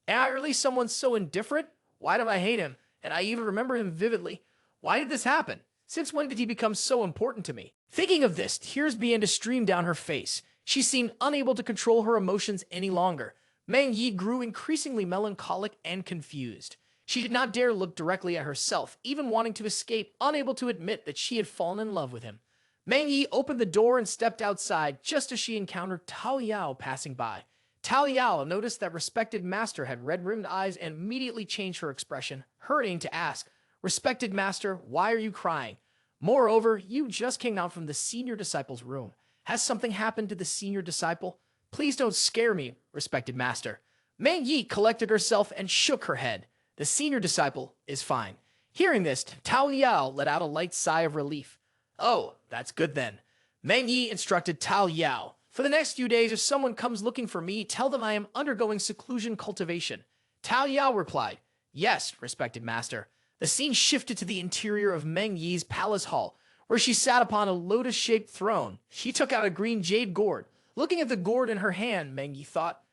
[SPEAKER 1] "Am I really someone so indifferent? Why do I hate him? And I even remember him vividly. Why did this happen? Since when did he become so important to me?" Thinking of this, tears began to stream down her face. She seemed unable to control her emotions any longer. Meng Yi grew increasingly melancholic and confused. She did not dare look directly at herself, even wanting to escape, unable to admit that she had fallen in love with him. Meng Yi opened the door and stepped outside just as she encountered Tao Yao passing by. Tao Yao noticed that respected master had red-rimmed eyes and immediately changed her expression, hurrying to ask, "Respected master, why are you crying? Moreover, you just came out from the senior disciple's room. Has something happened to the senior disciple? Please don't scare me, respected master." Meng Yi collected herself and shook her head. "The senior disciple is fine." Hearing this, Tao Yao let out a light sigh of relief. "Oh, that's good then." Meng Yi instructed Tao Yao, "For the next few days, if someone comes looking for me, tell them I am undergoing seclusion cultivation." Tao Yao replied, "Yes, respected master." The scene shifted to the interior of Meng Yi's palace hall, where she sat upon a lotus-shaped throne. She took out a green jade gourd. Looking at the gourd in her hand, Meng Yi thought,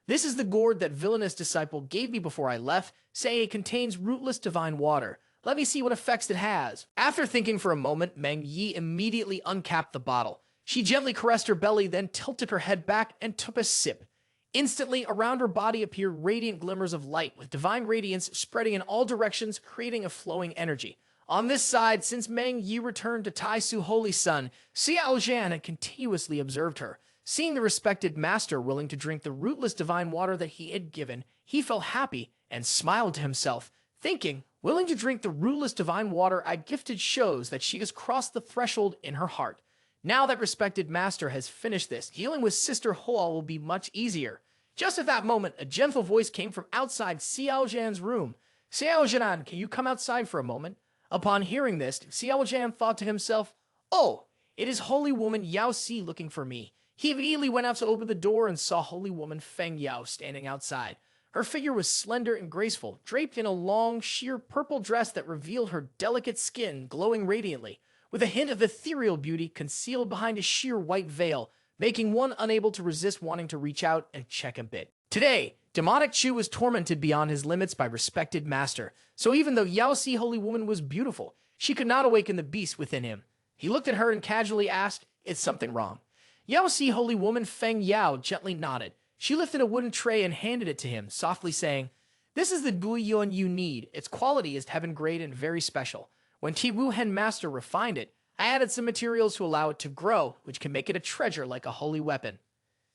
[SPEAKER 1] "This is the gourd that villainous disciple gave me before I left, saying it contains rootless divine water. Let me see what effects it has." After thinking for a moment, Meng Yi immediately uncapped the bottle. She gently caressed her belly, then tilted her head back and took a sip. Instantly, around her body appeared radiant glimmers of light, with divine radiance spreading in all directions, creating a flowing energy. On this side, since Meng Yi returned to Tai Su Holy Sun, Xiao Zhan had continuously observed her. Seeing the respected master willing to drink the rootless divine water that he had given, he felt happy and smiled to himself, thinking, "Willing to drink the rootless divine water I gifted shows that she has crossed the threshold in her heart. Now that respected master has finished this, healing with Sister Hoa will be much easier." Just at that moment, a gentle voice came from outside Xiao Zhan's room. "Xiao Zhan, can you come outside for a moment?" Upon hearing this, Xiao Zhan thought to himself, "Oh, it is holy woman Yao Si looking for me." He immediately went out to open the door and saw holy woman Feng Yao standing outside. Her figure was slender and graceful, draped in a long, sheer purple dress that revealed her delicate skin glowing radiantly, with a hint of ethereal beauty concealed behind a sheer white veil, making one unable to resist wanting to reach out and check a bit. Today, demonic Chu was tormented beyond his limits by respected master, so even though Yao Si Holy Woman was beautiful, she could not awaken the beast within him. He looked at her and casually asked, "Is something wrong?" Yao Si Holy Woman Feng Yao gently nodded. She lifted a wooden tray and handed it to him, softly saying, "This is the bouillon you need. Its quality is heaven grade and very special. When Ti Wu Hen Master refined it, I added some materials to allow it to grow, which can make it a treasure like a holy weapon."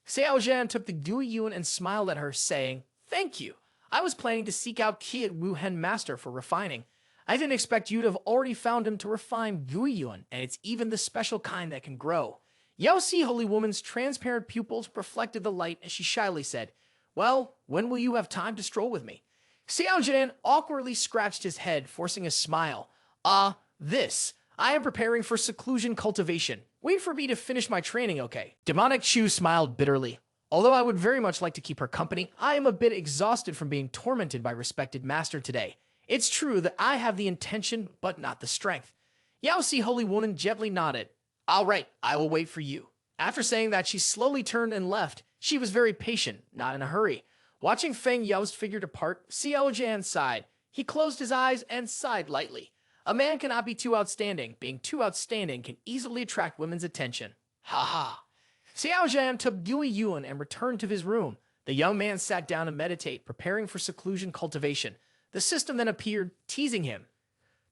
[SPEAKER 1] Xiao Zhan took the bouillon and smiled at her, saying, "Thank you. I was planning to seek out Ti Wu Hen Master for refining. I didn't expect you to have already found him to refine bouillon, and it's even the special kind that can grow." Yao Si Holy Woman's transparent pupils reflected the light as she shyly said, "Well, when will you have time to stroll with me?" Xiao Zhan awkwardly scratched his head, forcing a smile. This. I am preparing for seclusion cultivation. Wait for me to finish my training, okay?" Demonic Chu smiled bitterly. "Although I would very much like to keep her company, I am a bit exhausted from being tormented by respected master today. It's true that I have the intention, but not the strength." Yao Si Holy Woman gently nodded. "All right, I will wait for you." After saying that, she slowly turned and left. She was very patient, not in a hurry. Watching Feng Yao's figure depart, Xiao Zhan sighed. He closed his eyes and sighed lightly. A man cannot be too outstanding. Being too outstanding can easily attract women's attention. Ha ha. Xiao Zhan took Yui Yuan and returned to his room. The young man sat down to meditate, preparing for seclusion cultivation. The system then appeared, teasing him.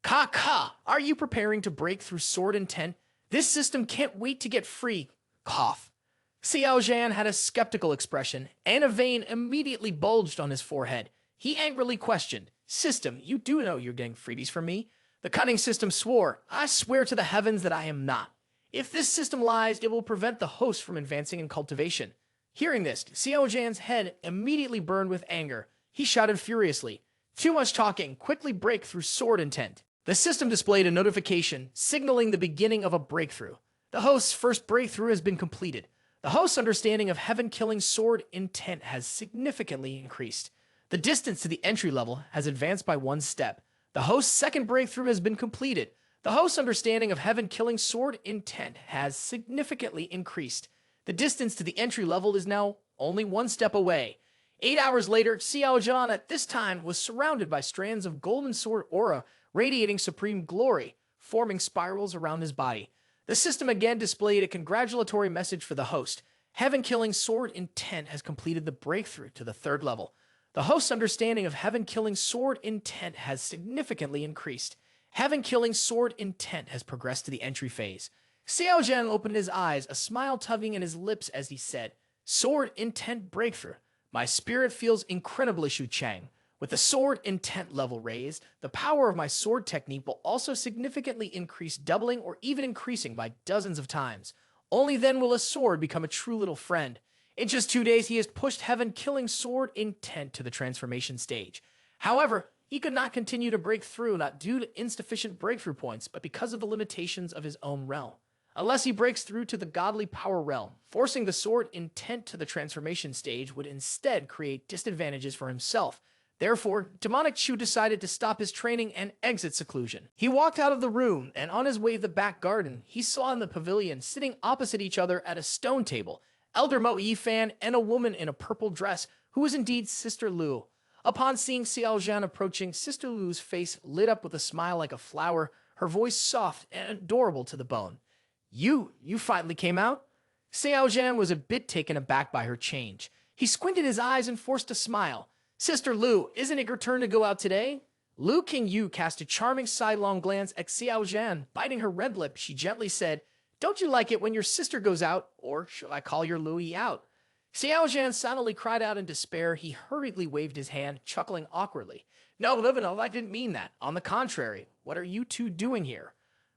[SPEAKER 1] "Ka, are you preparing to break through sword intent? This system can't wait to get free." Cough. Xiao Zhan had a skeptical expression, and a vein immediately bulged on his forehead. He angrily questioned, "System, you do know you're getting freebies from me?" The cunning system swore, "I swear to the heavens that I am not. If this system lies, it will prevent the host from advancing in cultivation." Hearing this, Xiao Zhan's head immediately burned with anger. He shouted furiously, "Too much talking, quickly break through sword intent." The system displayed a notification, signaling the beginning of a breakthrough. The host's first breakthrough has been completed. The host's understanding of heaven-killing sword intent has significantly increased. The distance to the entry level has advanced by 1 step. The host's second breakthrough has been completed. The host's understanding of heaven-killing sword intent has significantly increased. The distance to the entry level is now only 1 step away. 8 hours later, Xiao Zhan at this time was surrounded by strands of golden sword aura radiating supreme glory, forming spirals around his body. The system again displayed a congratulatory message for the host. Heaven-killing sword intent has completed the breakthrough to the 3rd level. The host's understanding of heaven-killing sword intent has significantly increased. Heaven-killing sword intent has progressed to the entry phase. Xiao Zhan opened his eyes, a smile tugging in his lips as he said, "Sword intent breakthrough. My spirit feels incredibly Shu Chang. With the sword intent level raised, the power of my sword technique will also significantly increase, doubling or even increasing by dozens of times. Only then will a sword become a true little friend." In just 2 days, he has pushed heaven-killing sword intent to the transformation stage. However, he could not continue to break through, not due to insufficient breakthrough points, but because of the limitations of his own realm. Unless he breaks through to the godly power realm, forcing the sword intent to the transformation stage would instead create disadvantages for himself. Therefore, Demonic Chu decided to stop his training and exit seclusion. He walked out of the room, and on his way to the back garden, he saw in the pavilion, sitting opposite each other at a stone table, Elder Mo Yifan and a woman in a purple dress, who was indeed Sister Lu. Upon seeing Xiao Zhan approaching, Sister Lu's face lit up with a smile like a flower, her voice soft and adorable to the bone. You finally came out?" Xiao Zhan was a bit taken aback by her change. He squinted his eyes and forced a smile. "Sister Lu, isn't it your turn to go out today?" Lu Qingyu cast a charming sidelong glance at Xiao Zhan. Biting her red lip, she gently said, "Don't you like it when your sister goes out, or shall I call your Louie out?" Xiao Zhan silently cried out in despair. He hurriedly waved his hand, chuckling awkwardly. No, I didn't mean that. On the contrary, what are you two doing here?"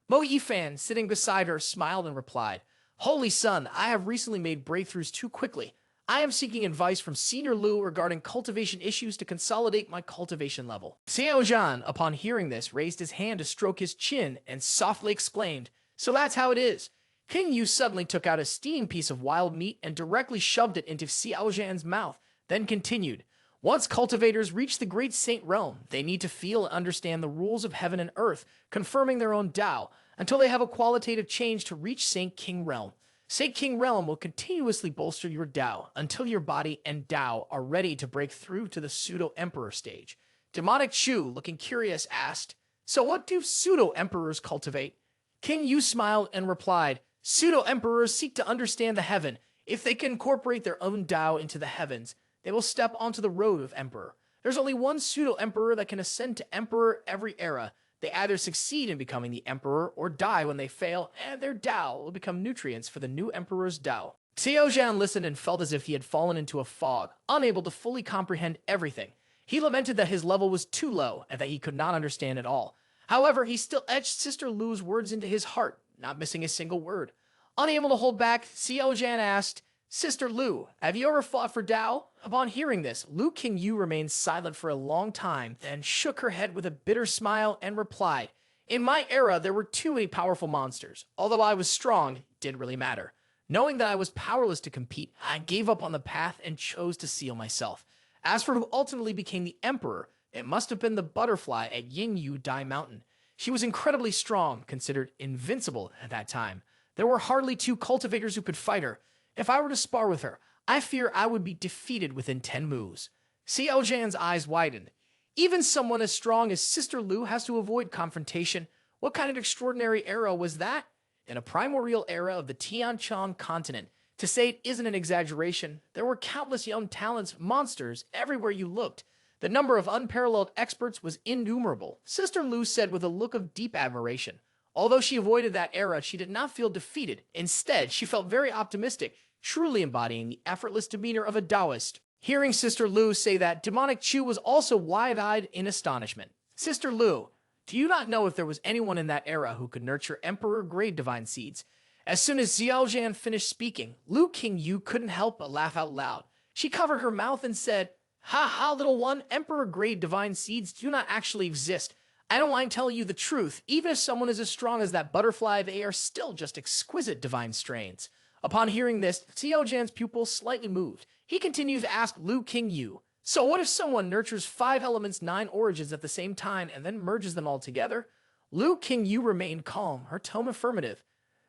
[SPEAKER 1] Mo Yifan, sitting beside her, smiled and replied, "Holy Son, I have recently made breakthroughs too quickly. I am seeking advice from Senior Lu regarding cultivation issues to consolidate my cultivation level." Xiao Zhan, upon hearing this, raised his hand to stroke his chin and softly exclaimed, "So that's how it is." King Yu suddenly took out a steaming piece of wild meat and directly shoved it into Xiao Zhan's mouth, then continued, Once cultivators reach the great saint realm, they need to feel and understand the rules of heaven and earth, confirming their own Tao, until they have a qualitative change to reach Saint King realm. Saint King realm will continuously bolster your Tao until your body and Tao are ready to break through to the pseudo-emperor stage. Demonic Chu, looking curious, asked, "So what do pseudo-emperors cultivate?" King Yu smiled and replied, "Pseudo-emperors seek to understand the heaven. If they can incorporate their own Tao into the heavens, they will step onto the road of emperor. There's only one pseudo-emperor that can ascend to emperor every era. They either succeed in becoming the emperor or die when they fail, and their Tao will become nutrients for the new emperor's Tao." Xiao Zhan listened and felt as if he had fallen into a fog, unable to fully comprehend everything. He lamented that his level was too low and that he could not understand at all. However, he still etched Sister Lu's words into his heart, not missing a single word. Unable to hold back, Xiao Zhan asked, "Sister Lu, have you ever fought for Tao?" Upon hearing this, Lu Qingyu remained silent for a long time, then shook her head with a bitter smile and replied, "In my era, there were too many powerful monsters. Although I was strong, it didn't really matter. Knowing that I was powerless to compete, I gave up on the path and chose to seal myself. As for who ultimately became the emperor, it must have been the butterfly at Yingyu Dai Mountain. She was incredibly strong, considered invincible at that time. There were hardly two cultivators who could fight her. If I were to spar with her, I fear I would be defeated within 10 moves." Xiao Zhan's eyes widened. Even someone as strong as Sister Lu has to avoid confrontation. What kind of extraordinary era was that? In a primordial era of the Tian Qiong Continent. To say it isn't an exaggeration, there were countless young talents, monsters, everywhere you looked. The number of unparalleled experts was innumerable, Sister Lu said with a look of deep admiration. Although she avoided that era, she did not feel defeated. Instead, she felt very optimistic, truly embodying the effortless demeanor of a Taoist. Hearing Sister Lu say that, Demonic Chu was also wide-eyed in astonishment. "Sister Lu, do you not know if there was anyone in that era who could nurture emperor-grade divine seeds?" As soon as Xiao Zhan finished speaking, Lu Qingyu couldn't help but laugh out loud. She covered her mouth and said, "Ha ha, little one, emperor-grade divine seeds do not actually exist. I don't mind telling you the truth. Even if someone is as strong as that butterfly, they are still just exquisite divine strains." Upon hearing this, Xiao Zhan's pupil slightly moved. He continued to ask Lu Qingyu, "So what if someone nurtures 5 elements, 9 origins at the same time and then merges them all together?" Lu Qingyu remained calm, her tone affirmative.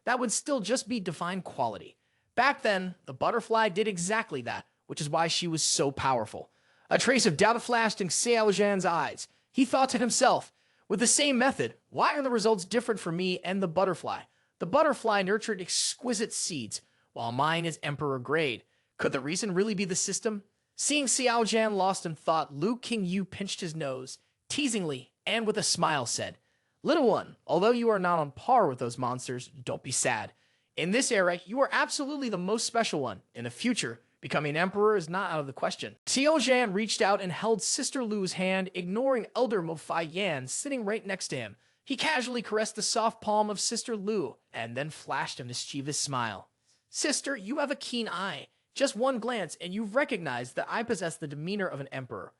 [SPEAKER 1] That would still just be divine quality. Back then, the butterfly did exactly that, which is why she was so powerful. A trace of doubt flashed in Xiao Zhan's eyes. He thought to himself, with the same method, why are the results different for me and the butterfly? The butterfly nurtured exquisite seeds, while mine is emperor grade. Could the reason really be the system? Seeing Xiao Zhan lost in thought, Lu Qingyu pinched his nose, teasingly, and with a smile said, "Little one, although you are not on par with those monsters, don't be sad. In this era, you are absolutely the most special one. In the future, becoming an emperor is not out of the question." Xiao Zhan reached out and held Sister Lu's hand, ignoring Elder Mo Fai Yan sitting right next to him. He casually caressed the soft palm of Sister Lu, and then flashed a mischievous smile. "Sister, you have a keen eye. Just one glance, and you've recognized that I possess the demeanor of an emperor."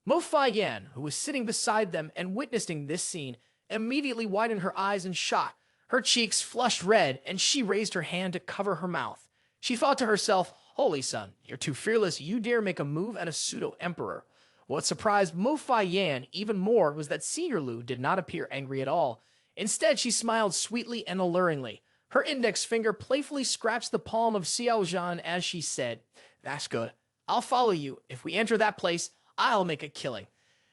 [SPEAKER 1] Mo Fai Yan, who was sitting beside them and witnessing this scene, immediately widened her eyes in shock. Her cheeks flushed red, and she raised her hand to cover her mouth. She thought to herself, "Holy son, you're too fearless. You dare make a move at a pseudo-emperor." What surprised Mo Fai Yan even more was that Senior Lu did not appear angry at all. Instead, she smiled sweetly and alluringly. Her index finger playfully scratched the palm of Xiao Zhan as she said, "That's good. I'll follow you. If we enter that place, I'll make a killing."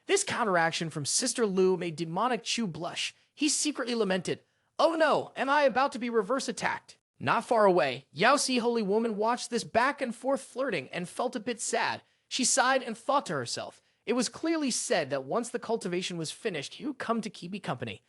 [SPEAKER 1] This counteraction from Sister Lu made Demonic Chu blush. He secretly lamented, "Oh no, am I about to be reverse attacked?" Not far away, Yaoxi Holy Woman watched this back and forth flirting and felt a bit sad. She sighed and thought to herself, it was clearly said that once the cultivation was finished, he would come to keep me company.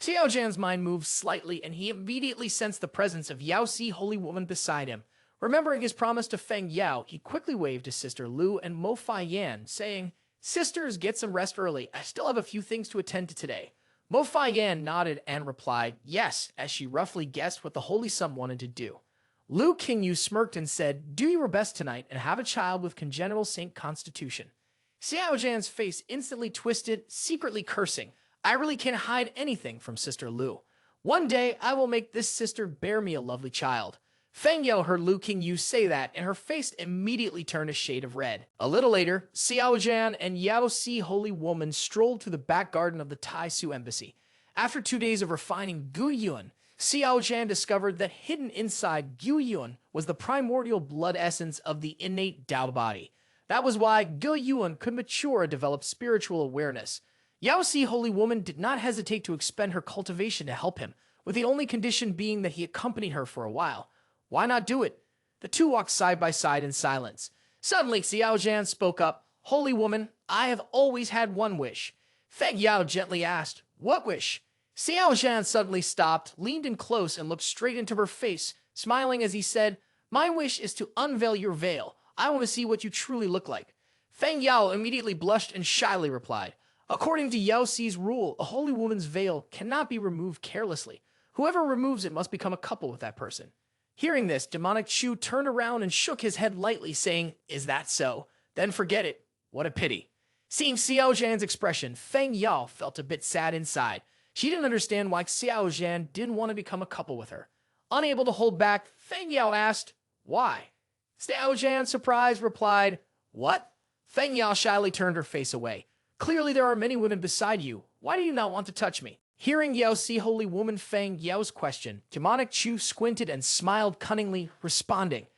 [SPEAKER 1] Xiao Zhan's mind moved slightly, and he immediately sensed the presence of Yaoxi Holy Woman beside him. Remembering his promise to Feng Yao, he quickly waved to Sister Lu and Mo Fai Yan, saying, "Sisters, get some rest early. I still have a few things to attend to today." Mo Fai Yan nodded and replied, yes, as she roughly guessed what the Holy Son wanted to do. Lu Qingyu smirked and said, "Do your best tonight and have a child with congenital saint constitution." Xiao Zhan's face instantly twisted, secretly cursing, "I really can't hide anything from Sister Lu. One day, I will make this sister bear me a lovely child." Feng Yao heard Lu Qingyu say that, and her face immediately turned a shade of red. A little later, Xiao Zhan and Yao Si Holy Woman strolled through the back garden of the Tai Su Embassy. After 2 days of refining Gu Yuan, Xiao Zhan discovered that hidden inside Gu Yuan was the primordial blood essence of the innate Tao body. That was why Gu Yuan could mature and develop spiritual awareness. Yao Si Holy Woman did not hesitate to expend her cultivation to help him, with the only condition being that he accompanied her for a while. Why not do it? The two walked side by side in silence. Suddenly, Xiao Zhan spoke up. Holy Woman, I have always had one wish. Feng Yao gently asked, What wish? Xiao Zhan suddenly stopped, leaned in close, and looked straight into her face, smiling as he said, My wish is to unveil your veil. I want to see what you truly look like. Feng Yao immediately blushed and shyly replied, According to Yao Si's rule, a holy woman's veil cannot be removed carelessly. Whoever removes it must become a couple with that person. Hearing this, Demonic Chu turned around and shook his head lightly, saying, Is that so? Then forget it. What a pity. Seeing Xiao Zhan's expression, Feng Yao felt a bit sad inside. She didn't understand why Xiao Zhan didn't want to become a couple with her. Unable to hold back, Feng Yao asked, Why? Xiao Zhan, surprised, replied, What? Feng Yao shyly turned her face away. Clearly there are many women beside you. Why do you not want to touch me? Hearing Yao Si Holy Woman Feng Yao's question, Demonic Chu squinted and smiled cunningly, responding,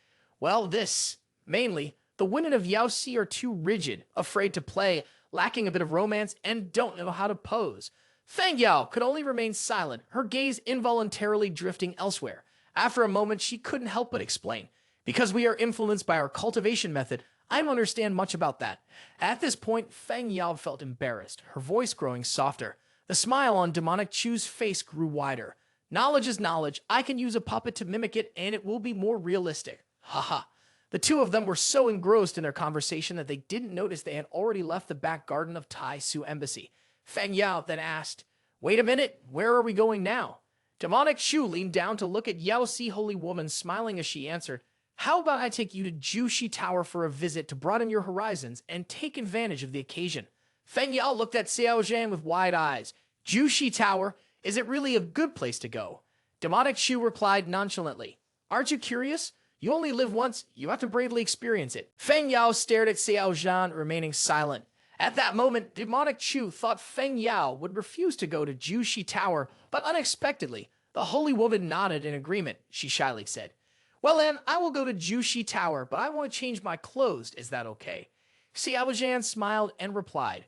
[SPEAKER 1] Well, this. Mainly, the women of Yao Si are too rigid, afraid to play, lacking a bit of romance, and don't know how to pose. Feng Yao could only remain silent, her gaze involuntarily drifting elsewhere. After a moment, she couldn't help but explain, Because we are influenced by our cultivation method, I don't understand much about that. At this point, Feng Yao felt embarrassed, her voice growing softer. The smile on Demonic Chu's face grew wider. Knowledge is knowledge. I can use a puppet to mimic it, and it will be more realistic. Haha. The two of them were so engrossed in their conversation that they didn't notice they had already left the back garden of Tai Su Embassy. Feng Yao then asked, Wait a minute, where are we going now? Demonic Chu leaned down to look at Yao Si Holy Woman, smiling as she answered, How about I take you to Jushi Tower for a visit to broaden your horizons and take advantage of the occasion? Feng Yao looked at Xiao Zhan with wide eyes. Jushi Tower, is it really a good place to go? Demonic Chu replied nonchalantly, Aren't you curious? You only live once, you have to bravely experience it. Feng Yao stared at Xiao Zhan, remaining silent. At that moment, Demonic Chu thought Feng Yao would refuse to go to Jushi Tower, but unexpectedly, the holy woman nodded in agreement. She shyly said, Well then, I will go to Jushi Tower, but I want to change my clothes. Is that okay? Xiao Zhan smiled and replied,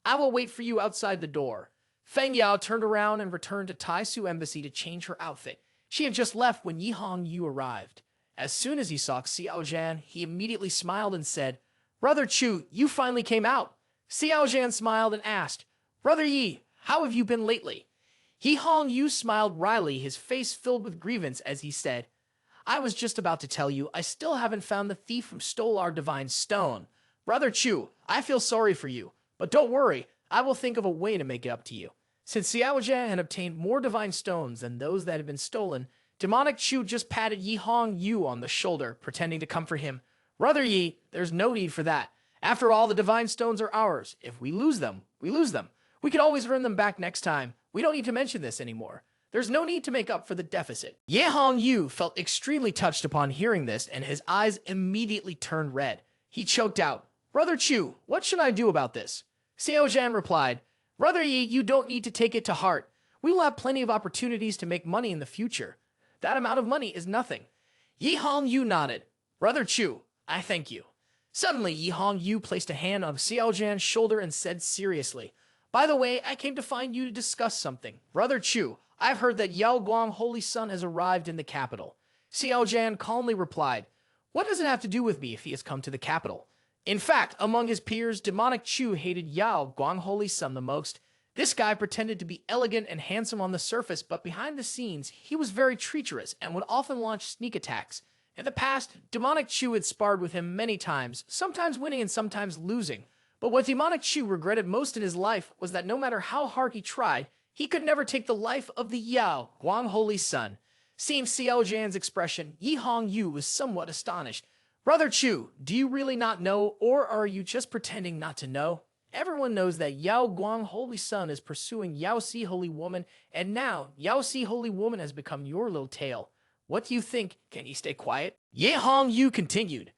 [SPEAKER 1] I will wait for you outside the door. Feng Yao turned around and returned to Tai Su Embassy to change her outfit. She had just left when Yi Hongyu arrived. As soon as he saw Xiao Zhan, he immediately smiled and said, Brother Chu, you finally came out. Xiao Zhan smiled and asked, Brother Yi, how have you been lately? Yi Hongyu smiled wryly, his face filled with grievance as he said, I was just about to tell you, I still haven't found the thief who stole our divine stone. Brother Chu, I feel sorry for you, but don't worry, I will think of a way to make it up to you. Since Xiao Zhan had obtained more divine stones than those that had been stolen, Demonic Chu just patted Yi Hongyu on the shoulder, pretending to comfort him. Brother Yi, there's no need for that. After all, the divine stones are ours. If we lose them, we lose them. We can always earn them back next time. We don't need to mention this anymore. There's no need to make up for the deficit. Ye Hongyu felt extremely touched upon hearing this, and his eyes immediately turned red. He choked out, Brother Chu, what should I do about this? Xiao Zhan replied, Brother Yi, you don't need to take it to heart. We will have plenty of opportunities to make money in the future. That amount of money is nothing. Yi Hongyu nodded. Brother Chu, I thank you. Suddenly, Yi Hongyu placed a hand on Xiao Zhan's shoulder and said seriously, By the way, I came to find you to discuss something. Brother Chu, I've heard that Yao Guang Holy Sun has arrived in the capital. Xiao Zhan calmly replied, What does it have to do with me if he has come to the capital? In fact, among his peers, Demonic Chu hated Yao Guang Holy Sun the most. This guy pretended to be elegant and handsome on the surface, but behind the scenes, he was very treacherous and would often launch sneak attacks. In the past, Demonic Chu had sparred with him many times, sometimes winning and sometimes losing. But what Demonic Chu regretted most in his life was that no matter how hard he tried, he could never take the life of the Yao Guang Holy Sun. Seeing Xiao Zhan's expression, Yi Hongyu was somewhat astonished. Brother Chu, do you really not know, or are you just pretending not to know? Everyone knows that Yao Guang Holy Sun is pursuing Yao Si Holy Woman, and now Yao Si Holy Woman has become your little tail. What do you think? Can he stay quiet? Ye Hong Yu continued.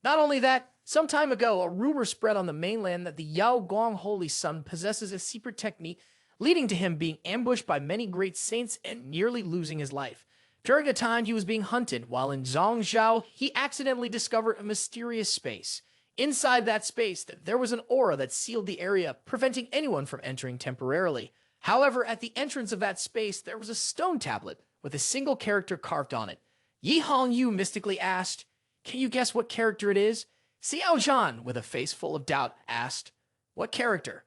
[SPEAKER 1] Not only that, some time ago, a rumor spread on the mainland that the Yao Guang Holy Son possesses a secret technique, leading to him being ambushed by many great saints and nearly losing his life. During a time he was being hunted, while in Zhongzhou, he accidentally discovered a mysterious space. Inside that space, there was an aura that sealed the area, preventing anyone from entering temporarily. However, at the entrance of that space, there was a stone tablet with a single character carved on it. Yi Hongyu mystically asked, "Can you guess what character it is?" Xiao Zhan, with a face full of doubt, asked, "What character?"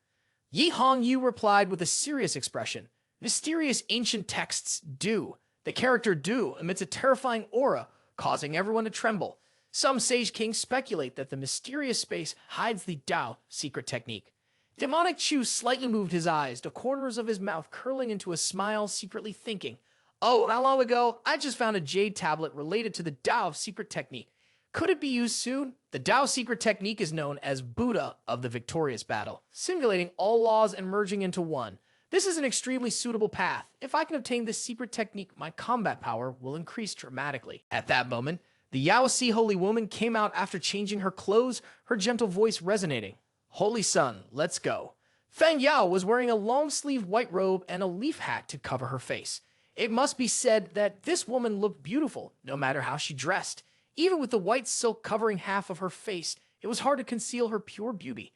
[SPEAKER 1] Yi Hongyu replied with a serious expression, "Mysterious ancient texts do. The character do emits a terrifying aura, causing everyone to tremble. Some sage kings speculate that the mysterious space hides the Dao secret technique." Demonic Chu slightly moved his eyes, the corners of his mouth curling into a smile, secretly thinking, "Oh, not long ago, I just found a jade tablet related to the Dao secret technique. Could it be used soon?" The Dao secret technique is known as Buddha of the victorious battle, simulating all laws and merging into one. This is an extremely suitable path. If I can obtain this secret technique, my combat power will increase dramatically. At that moment, the Yao Si Holy Woman came out after changing her clothes, her gentle voice resonating. "Holy Son, let's go." Feng Yao was wearing a long-sleeved white robe and a leaf hat to cover her face. It must be said that this woman looked beautiful, no matter how she dressed. Even with the white silk covering half of her face, it was hard to conceal her pure beauty.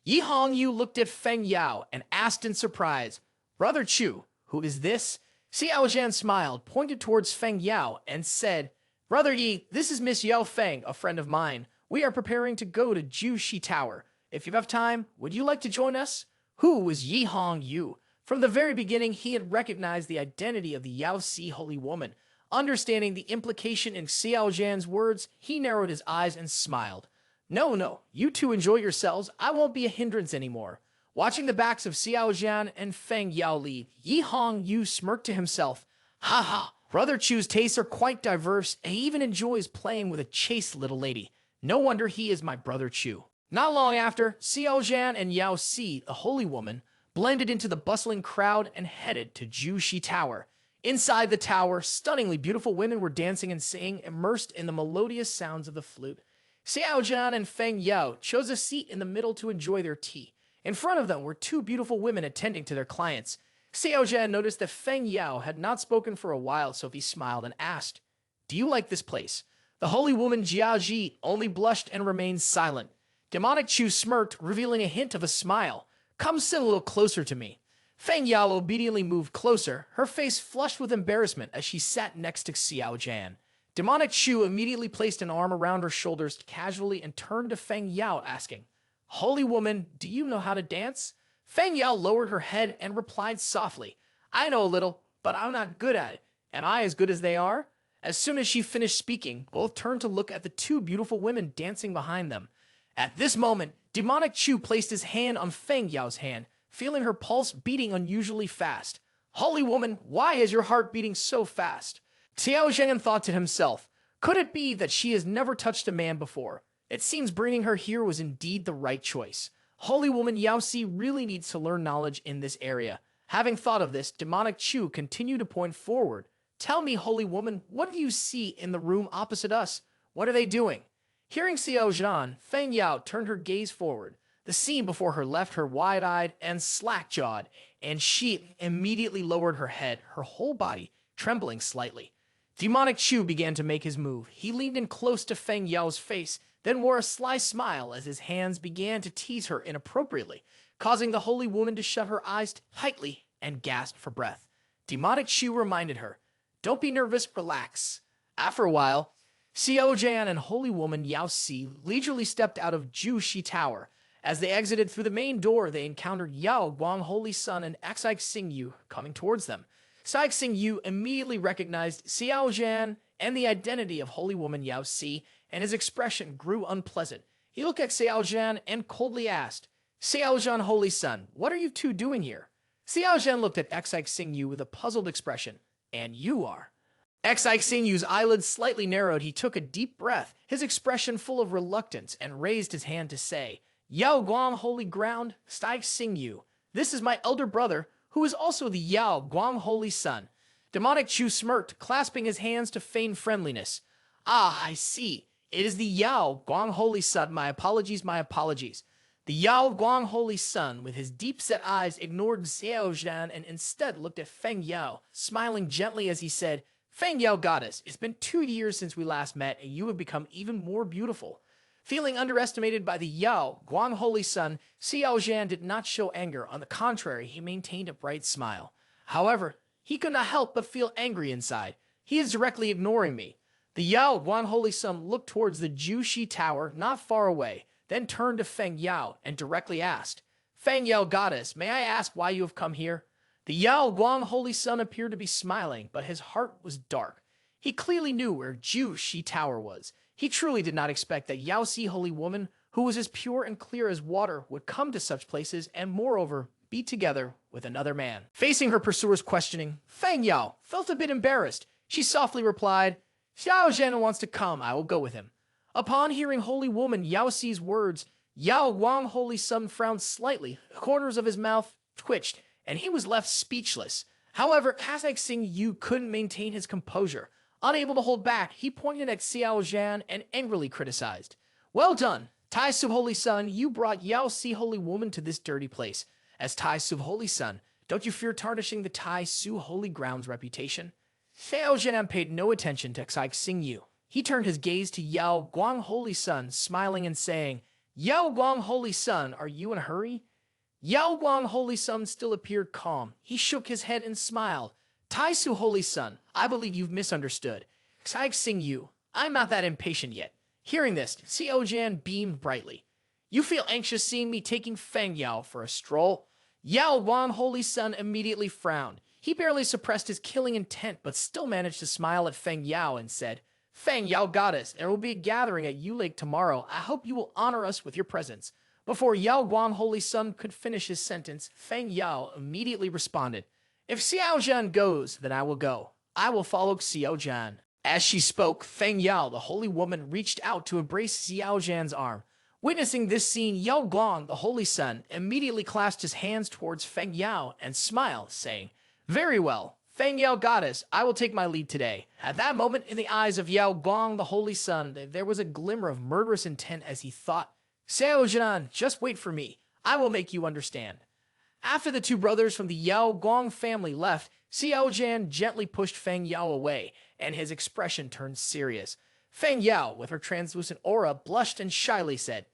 [SPEAKER 1] Yi Hongyu looked at Feng Yao and asked in surprise, "Brother Chu, who is this?" Xiao Zhan smiled, pointed towards Feng Yao, and said, "Brother Yi, this is Miss Yao Feng, a friend of mine. We are preparing to go to Ju Shi Tower. If you have time, would you like to join us?" Who was Yi Hongyu? From the very beginning, he had recognized the identity of the Yao Si Holy Woman. Understanding the implication in Xiao Zhan's words, he narrowed his eyes and smiled. No, you two enjoy yourselves. I won't be a hindrance anymore." Watching the backs of Xiao Zhan and Feng Yao leave, Yi Hongyu smirked to himself. "Ha! Brother Chu's tastes are quite diverse, and he even enjoys playing with a chaste little lady. No wonder he is my brother Chu." Not long after, Xiao Zhan and Yao Si, the Holy Woman, blended into the bustling crowd and headed to Ju Shi Tower. Inside the tower, stunningly beautiful women were dancing and singing, immersed in the melodious sounds of the flute. Xiao Zhan and Feng Yao chose a seat in the middle to enjoy their tea. In front of them were two beautiful women attending to their clients. Xiao Zhan noticed that Feng Yao had not spoken for a while, so he smiled and asked, "Do you like this place?" The holy woman Jia Ji only blushed and remained silent. Demonic Chu smirked, revealing a hint of a smile. "Come sit a little closer to me." Feng Yao obediently moved closer, her face flushed with embarrassment as she sat next to Xiao Zhan. Demonic Chu immediately placed an arm around her shoulders casually and turned to Feng Yao, asking, "Holy woman, do you know how to dance?" Feng Yao lowered her head and replied softly, "I know a little, but I'm not good at it. Am I as good as they are?" As soon as she finished speaking, both turned to look at the two beautiful women dancing behind them. At this moment, Demonic Chu placed his hand on Feng Yao's hand, feeling her pulse beating unusually fast. "Holy woman, why is your heart beating so fast?" Xiao Zhan thought to himself, could it be that she has never touched a man before? It seems bringing her here was indeed the right choice. Holy woman Yao Si really needs to learn knowledge in this area. Having thought of this, Demonic Chu continued to point forward. "Tell me, holy woman, what do you see in the room opposite us? What are they doing?" Hearing Xiao Zhan, Feng Yao turned her gaze forward. The scene before her left her wide-eyed and slack-jawed, and she immediately lowered her head, her whole body trembling slightly. Demonic Chu began to make his move. He leaned in close to Feng Yao's face, then wore a sly smile as his hands began to tease her inappropriately, causing the holy woman to shut her eyes tightly and gasp for breath. Demonic Chu reminded her, "Don't be nervous, relax." After a while, Xiao Zhan and holy woman Yao Si leisurely stepped out of Ju Shi Tower. As they exited through the main door, they encountered Yao Guang Holy Son and Xai Xingyu coming towards them. Xai Xingyu immediately recognized Xiao Zhan and the identity of holy woman Yao Si, and his expression grew unpleasant. He looked at Xiao Zhan and coldly asked, "Xiao Zhan, Holy Son, what are you two doing here?" Xiao Zhan looked at Xai Xingyu with a puzzled expression. "And you are?" Xai Xingyu's eyelids slightly narrowed. He took a deep breath, his expression full of reluctance, and raised his hand to say, "Yao Guang Holy Ground, Xai Xingyu. This is my elder brother, who is also the Yao Guang Holy Son." Demonic Chu smirked, clasping his hands to feign friendliness. Ah, I see. It is the Yao Guang Holy Sun. My apologies, my apologies. The Yao Guang Holy Sun, with his deep-set eyes, ignored Xiao Zhan and instead looked at Feng Yao, smiling gently as he said, Feng Yao goddess, it's been 2 years since we last met, and you have become even more beautiful. Feeling underestimated by the Yao Guang Holy Sun, Xiao Zhan did not show anger. On the contrary, he maintained a bright smile. However, he could not help but feel angry inside. He is directly ignoring me. The Yao Guang Holy Sun looked towards the Jushi Tower not far away, then turned to Feng Yao and directly asked, Feng Yao goddess, may I ask why you have come here? The Yao Guang Holy Sun appeared to be smiling, but his heart was dark. He clearly knew where Jushi Tower was. He truly did not expect that Yao Si Holy Woman, who was as pure and clear as water, would come to such places and, moreover, be together with another man. Facing her pursuer's questioning, Feng Yao felt a bit embarrassed. She softly replied, Xiao Zhan wants to come, I will go with him. Upon hearing Holy Woman Yao Si's words, Yao Guang Holy Sun frowned slightly, the corners of his mouth twitched, and he was left speechless. However, Hasek Sing Yu couldn't maintain his composure. Unable to hold back, he pointed at Xiao Zhan and angrily criticized. Well done, Tai Su Holy Sun, you brought Yao Si Holy Woman to this dirty place. As Tai Su Holy Sun, don't you fear tarnishing the Tai Su Holy Ground's reputation? Xiao Zhan paid no attention to Hasek Sing Yu. He turned his gaze to Yao Guang Holy Sun, smiling and saying, Yao Guang Holy Sun, are you in a hurry? Yao Guang Holy Sun still appeared calm. He shook his head and smiled. Tai Su Holy Sun, I believe you've misunderstood. Hasek Sing Yu, I'm not that impatient yet. Hearing this, Xiao Zhan beamed brightly. You feel anxious seeing me taking Feng Yao for a stroll? Yao Guang Holy Sun immediately frowned. He barely suppressed his killing intent, but still managed to smile at Feng Yao and said, Feng Yao goddess, there will be a gathering at Yu Lake tomorrow. I hope you will honor us with your presence. Before Yao Guang Holy Sun could finish his sentence, Feng Yao immediately responded, If Xiao Zhan goes, then I will go. I will follow Xiao Zhan. As she spoke, Feng Yao, the holy woman, reached out to embrace Xiao Zhan's arm. Witnessing this scene, Yao Guang, the Holy Sun, immediately clasped his hands towards Feng Yao and smiled, saying, Very well, Feng Yao goddess, I will take my lead today. At that moment, in the eyes of Yao Guang, the Holy Sun, there was a glimmer of murderous intent as he thought, Xiao Zhan, just wait for me. I will make you understand. After the two brothers from the Yao Guang family left, Xiao Zhan gently pushed Feng Yao away, and his expression turned serious. Feng Yao, with her translucent aura, blushed and shyly said,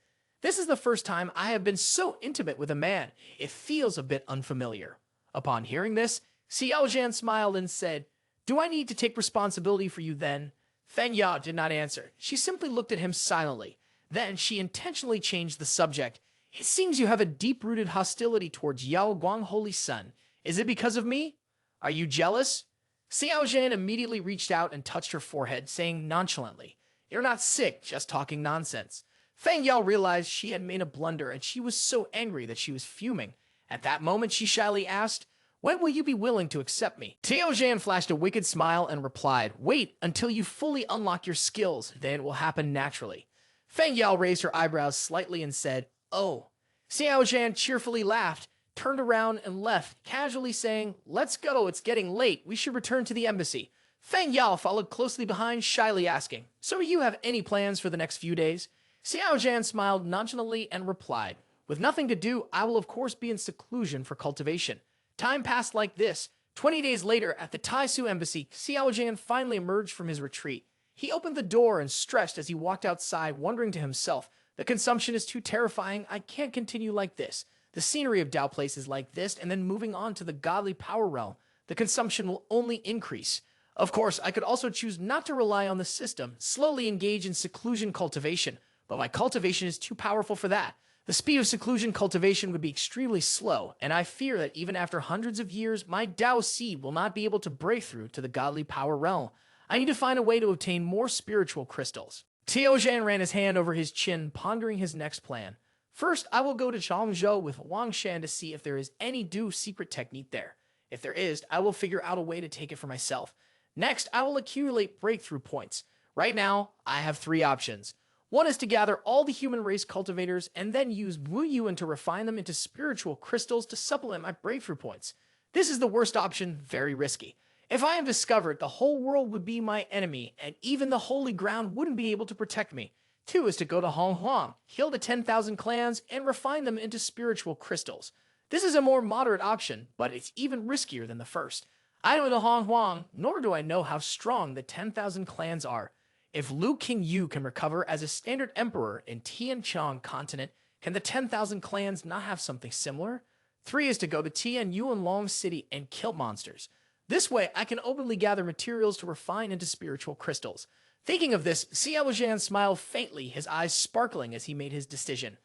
[SPEAKER 1] This is the first time I have been so intimate with a man. It feels a bit unfamiliar. Upon hearing this, Xiao Zhan smiled and said, Do I need to take responsibility for you then? Feng Yao did not answer. She simply looked at him silently. Then she intentionally changed the subject. It seems you have a deep-rooted hostility towards Yao Guang Holy Sun. Is it because of me? Are you jealous? Xiao Zhan immediately reached out and touched her forehead, saying nonchalantly, You're not sick, just talking nonsense. Feng Yao realized she had made a blunder, and she was so angry that she was fuming. At that moment, she shyly asked, When will you be willing to accept me? Xiao Zhan flashed a wicked smile and replied, Wait until you fully unlock your skills, then it will happen naturally. Feng Yao raised her eyebrows slightly and said, Oh. Xiao Zhan cheerfully laughed, turned around and left, casually saying, Let's go, it's getting late, we should return to the embassy. Feng Yao followed closely behind, shyly asking, So do you have any plans for the next few days? Xiao Zhan smiled nonchalantly and replied, With nothing to do, I will of course be in seclusion for cultivation. Time passed like this. 20 days later, at the Tai Su embassy, Xiao Zhan finally emerged from his retreat. He opened the door and stretched as he walked outside, wondering to himself, The consumption is too terrifying, I can't continue like this. The scenery of Dao Place is like this, and then moving on to the godly power realm, the consumption will only increase. Of course, I could also choose not to rely on the system, slowly engage in seclusion cultivation, but my cultivation is too powerful for that. The speed of seclusion cultivation would be extremely slow, and I fear that even after hundreds of years, my Dao seed will not be able to break through to the godly power realm. I need to find a way to obtain more spiritual crystals. Xiao Zhan ran his hand over his chin, pondering his next plan. First, I will go to Changzhou with Wang Shan to see if there is any Du secret technique there. If there is, I will figure out a way to take it for myself. Next, I will accumulate breakthrough points. Right now, I have 3 options. One is to gather all the human race cultivators and then use Wu Yuan to refine them into spiritual crystals to supplement my breakthrough points. This is the worst option, very risky. If I am discovered, the whole world would be my enemy, and even the Holy Ground wouldn't be able to protect me. 2 is to go to Manhwa, kill the 10,000 clans, and refine them into spiritual crystals. This is a more moderate option, but it's even riskier than the first. I don't know Hong Huang, nor do I know how strong the 10,000 clans are. If Lu Qingyu can recover as a standard emperor in Tian Qiong Continent, can the 10,000 clans not have something similar? 3 is to go to Tian Yuanlong City and kill monsters. This way, I can openly gather materials to refine into spiritual crystals. Thinking of this, Xiao Zhan smiled faintly, his eyes sparkling as he made his decision.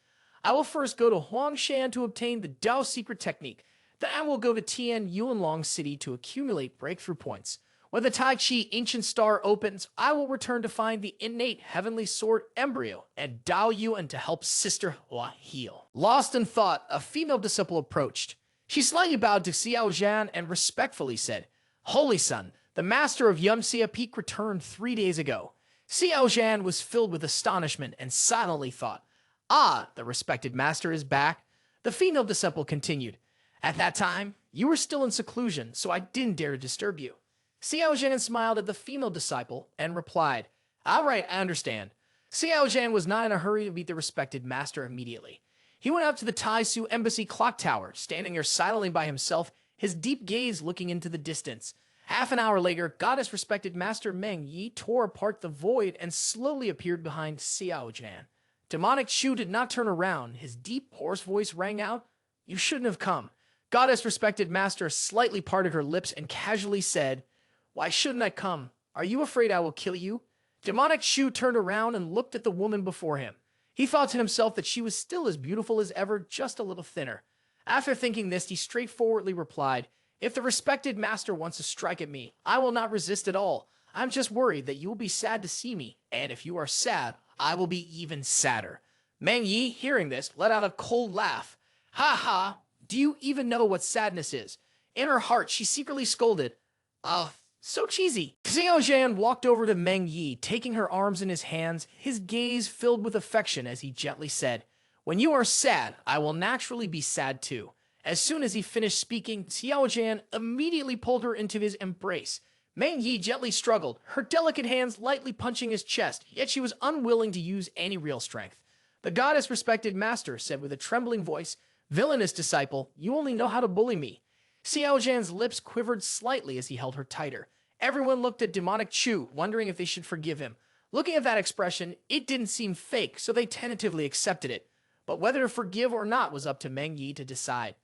[SPEAKER 1] I will first go to Huangshan to obtain the Dao secret technique. Then I will go to Tian Yuanlong City to accumulate breakthrough points. When the Tai Chi Ancient Star opens, I will return to find the innate heavenly sword embryo and Dao Yuan to help Sister Hua heal. Lost in thought, a female disciple approached. She slightly bowed to Xiao Zhan and respectfully said, "Holy Son, the master of Yumxia Peak returned 3 days ago." Xiao Zhan was filled with astonishment and silently thought, "Ah, the respected master is back." The female disciple continued, "At that time, you were still in seclusion, so I didn't dare to disturb you." Xiao Zhan smiled at the female disciple and replied, "All right, I understand." Xiao Zhan was not in a hurry to meet the respected master immediately. He went up to the Tai Su Embassy clock tower, standing there silently by himself, his deep gaze looking into the distance. Half an hour later, goddess respected Master Meng Yi tore apart the void and slowly appeared behind Xiao Zhan. Demonic Chu did not turn around. His deep, hoarse voice rang out, "You shouldn't have come." Goddess respected Master slightly parted her lips and casually said, "Why shouldn't I come? Are you afraid I will kill you?" Demonic Chu turned around and looked at the woman before him. He thought to himself that she was still as beautiful as ever, just a little thinner. After thinking this, he straightforwardly replied, "If the respected master wants to strike at me, I will not resist at all. I'm just worried that you will be sad to see me, and if you are sad, I will be even sadder." Meng Yi, hearing this, let out a cold laugh. "Ha ha, do you even know what sadness is?" In her heart, she secretly scolded, "Oh, so cheesy." Xiao Zhan walked over to Meng Yi, taking her arms in his hands, his gaze filled with affection as he gently said, "When you are sad, I will naturally be sad too." As soon as he finished speaking, Xiao Zhan immediately pulled her into his embrace. Meng Yi gently struggled, her delicate hands lightly punching his chest, yet she was unwilling to use any real strength. The goddess respected master said with a trembling voice, "Villainous disciple, you only know how to bully me." Xiao Zhan's lips quivered slightly as he held her tighter. Everyone looked at Demonic Chu, wondering if they should forgive him. Looking at that expression, it didn't seem fake, so they tentatively accepted it. But whether to forgive or not was up to Meng Yi to decide.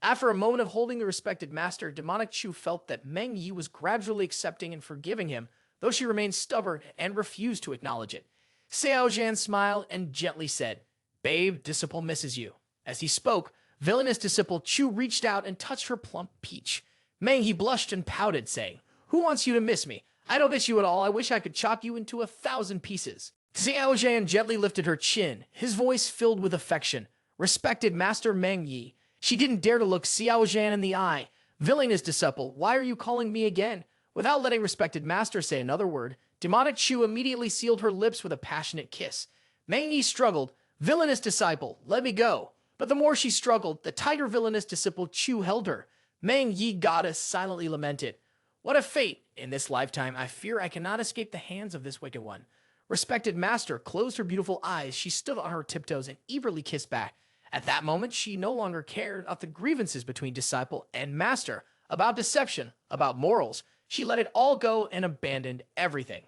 [SPEAKER 1] After a moment of holding the respected master, Demonic Chu felt that Meng Yi was gradually accepting and forgiving him, though she remained stubborn and refused to acknowledge it. Xiao Zhan smiled and gently said, "Babe, disciple misses you." As he spoke, villainous disciple Chu reached out and touched her plump peach. Meng Yi blushed and pouted, saying, "Who wants you to miss me? I don't miss you at all. I wish I could chop you into 1,000 pieces." Xiao Zhan gently lifted her chin, his voice filled with affection. "Respected Master Meng Yi." She didn't dare to look Xiao Zhan in the eye. "Villainous disciple, why are you calling me again?" Without letting respected master say another word, Demonic Chu immediately sealed her lips with a passionate kiss. Meng Yi struggled. "Villainous disciple, let me go." But the more she struggled, the tighter villainous disciple Chu held her. Meng Yi goddess silently lamented, "What a fate! In this lifetime, I fear I cannot escape the hands of this wicked one." Respected master closed her beautiful eyes. She stood on her tiptoes and eagerly kissed back. At that moment, she no longer cared about the grievances between disciple and master, about deception, about morals. She let it all go and abandoned everything.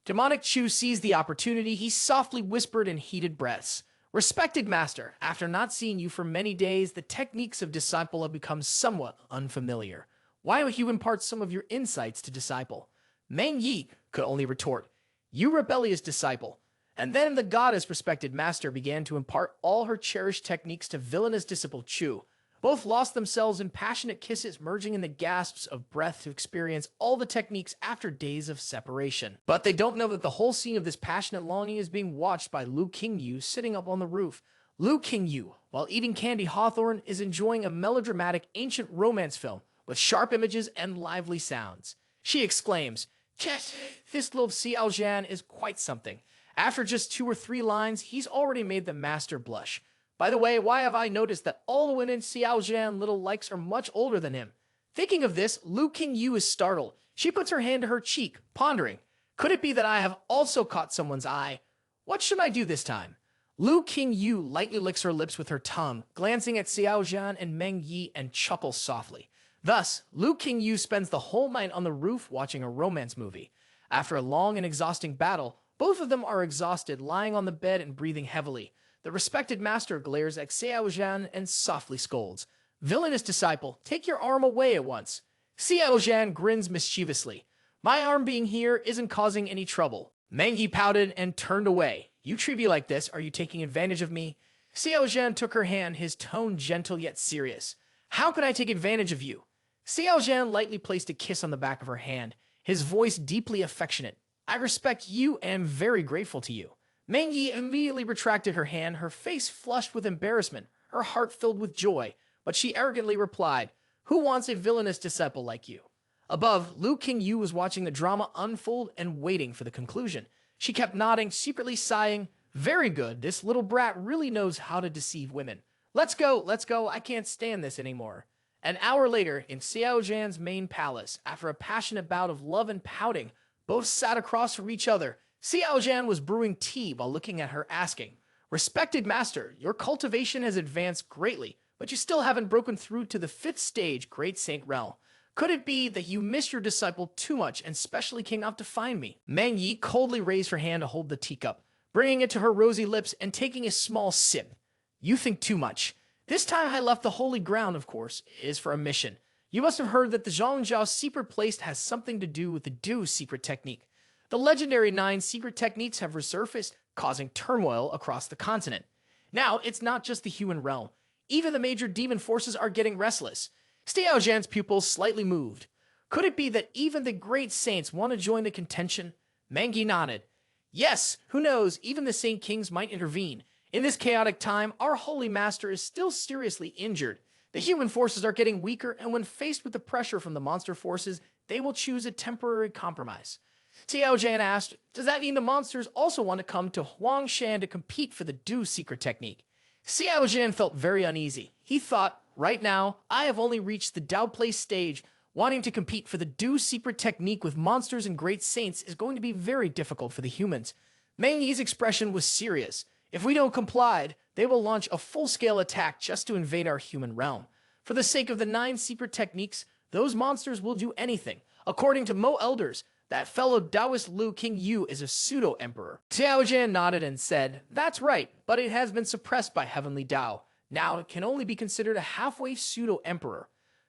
[SPEAKER 1] Demonic Chu seized the opportunity. He softly whispered in heated breaths, "Respected master, after not seeing you for many days, the techniques of disciple have become somewhat unfamiliar. Why would you impart some of your insights to disciple?" Meng Yi could only retort, "You rebellious disciple." And then the goddess respected master began to impart all her cherished techniques to villainous disciple Chu. Both lost themselves in passionate kisses, merging in the gasps of breath to experience all the techniques after days of separation. But they don't know that the whole scene of this passionate longing is being watched by Lu Qingyu sitting up on the roof. Lu Qingyu, while eating candy hawthorn, is enjoying a melodramatic ancient romance film with sharp images and lively sounds. She exclaims, "Chet, this little Xiao Zhan is quite something." After just 2 or 3 lines, he's already made the master blush. By the way, why have I noticed that all the women Xiao Zhan little likes are much older than him? Thinking of this, Lu Qingyu is startled. She puts her hand to her cheek, pondering. Could it be that I have also caught someone's eye? What should I do this time? Lu Qingyu lightly licks her lips with her tongue, glancing at Xiao Zhan and Meng Yi and chuckles softly. Thus, Lu Qingyu spends the whole night on the roof watching a romance movie. After a long and exhausting battle, both of them are exhausted, lying on the bed and breathing heavily. The respected master glares at Xiao Zhan and softly scolds. Villainous disciple, take your arm away at once. Xiao Zhan grins mischievously. My arm being here isn't causing any trouble. Meng Yi pouted and turned away. You treat me like this, are you taking advantage of me? Xiao Zhan took her hand, his tone gentle yet serious. How could I take advantage of you? Xiao Zhan lightly placed a kiss on the back of her hand, his voice deeply affectionate. I respect you and am very grateful to you. Meng Yi immediately retracted her hand, her face flushed with embarrassment, her heart filled with joy, but she arrogantly replied, Who wants a villainous disciple like you? Above, Lu Qingyu was watching the drama unfold and waiting for the conclusion. She kept nodding, secretly sighing. Very good, this little brat really knows how to deceive women. Let's go, I can't stand this anymore. An hour later, in Xiao Zhan's main palace, after a passionate bout of love and pouting, both sat across from each other. Xiao Zhan was brewing tea while looking at her, asking, Respected master, your cultivation has advanced greatly, but you still haven't broken through to the 5th stage, Great Saint Realm. Could it be that you miss your disciple too much and specially came out to find me? Meng Yi coldly raised her hand to hold the teacup, bringing it to her rosy lips and taking a small sip. You think too much. This time I left the Holy Ground, of course, is for a mission. You must have heard that the Zhongzhou secret place has something to do with the Du secret technique. The legendary 9 secret techniques have resurfaced, causing turmoil across the continent. Now, it's not just the human realm. Even the major demon forces are getting restless. Xiao Zhan's pupils slightly moved. Could it be that even the great saints want to join the contention? Meng Yi nodded. Yes, who knows, even the Saint Kings might intervene. In this chaotic time, our Holy Master is still seriously injured. The human forces are getting weaker, and when faced with the pressure from the monster forces, they will choose a temporary compromise. Xiao Zhan asked, Does that mean the monsters also want to come to Huangshan to compete for the Du secret technique? Xiao Zhan felt very uneasy. He thought, right now, I have only reached the Dao Place stage. Wanting to compete for the Du secret technique with monsters and great saints is going to be very difficult for the humans. Meng Yi's expression was serious. If we don't comply, they will launch a full-scale attack just to invade our human realm. For the sake of the 9 secret techniques, those monsters will do anything. According to Mo elders, that fellow Taoist Lu Qingyu is a pseudo-emperor. Xiao Zhan nodded and said, That's right, but it has been suppressed by heavenly Tao. Now it can only be considered a halfway pseudo-emperor.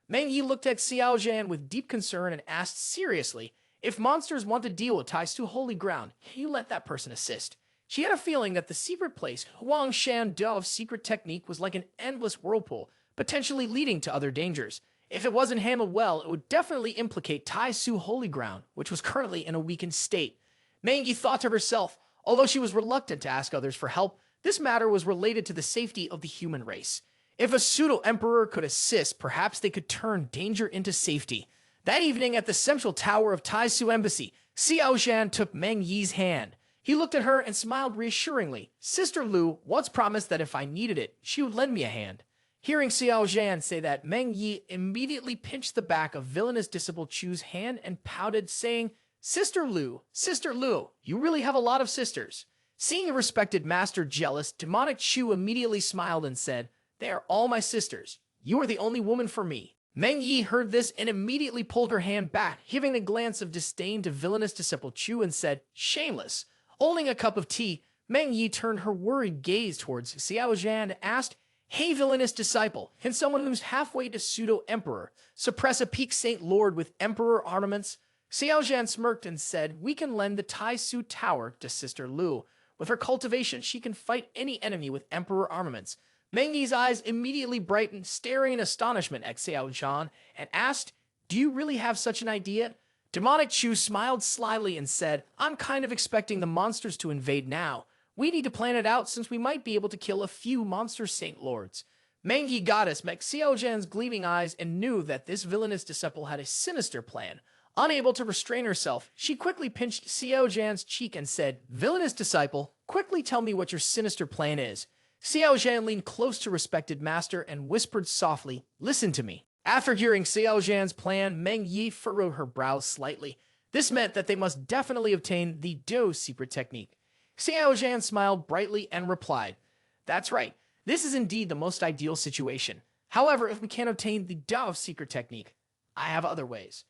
[SPEAKER 1] Meng Yi looked at Xiao Zhan with deep concern and asked seriously, If monsters want to deal with Tai Su Holy Ground, can you let that person assist? She had a feeling that the secret place, Huangshan Dao's secret technique, was like an endless whirlpool, potentially leading to other dangers. If it wasn't handled well, it would definitely implicate Tai Su Holy Ground, which was currently in a weakened state. Meng Yi thought to herself, although she was reluctant to ask others for help, this matter was related to the safety of the human race. If a pseudo-emperor could assist, perhaps they could turn danger into safety. That evening at the central tower of Tai Su Embassy, Xiao Zhan took Meng Yi's hand. He looked at her and smiled reassuringly. Sister Lu once promised that if I needed it, she would lend me a hand. Hearing Xiao Zhan say that, Meng Yi immediately pinched the back of villainous disciple Chu's hand and pouted, saying, Sister Lu, you really have a lot of sisters. Seeing the respected master jealous, demonic Chu immediately smiled and said, They are all my sisters. You are the only woman for me. Meng Yi heard this and immediately pulled her hand back, giving a glance of disdain to villainous disciple Chu and said, Shameless. Holding a cup of tea, Meng Yi turned her worried gaze towards Xiao Zhan and asked, Hey, villainous disciple, can someone who's halfway to pseudo-emperor suppress a peak saint lord with emperor armaments? Xiao Zhan smirked and said, We can lend the Tai Su Tower to Sister Lu. With her cultivation, she can fight any enemy with emperor armaments. Meng Yi's eyes immediately brightened, staring in astonishment at Xiao Zhan, and asked, Do you really have such an idea? Demonic Chu smiled slyly and said, I'm kind of expecting the monsters to invade now. We need to plan it out since we might be able to kill a few monster saint lords. Meng Yi goddess met Xiao Zhan's gleaming eyes and knew that this villainous disciple had a sinister plan. Unable to restrain herself, she quickly pinched Xiao Zhan's cheek and said, Villainous disciple, quickly tell me what your sinister plan is. Xiao Zhan leaned close to respected master and whispered softly, Listen to me. After hearing Xiao Zhan's plan, Meng Yi furrowed her brows slightly. This meant that they must definitely obtain the Do secret technique. Xiao Zhan smiled brightly and replied, "That's right. This is indeed the most ideal situation. However, if we can't obtain the Dao secret technique, I have other ways."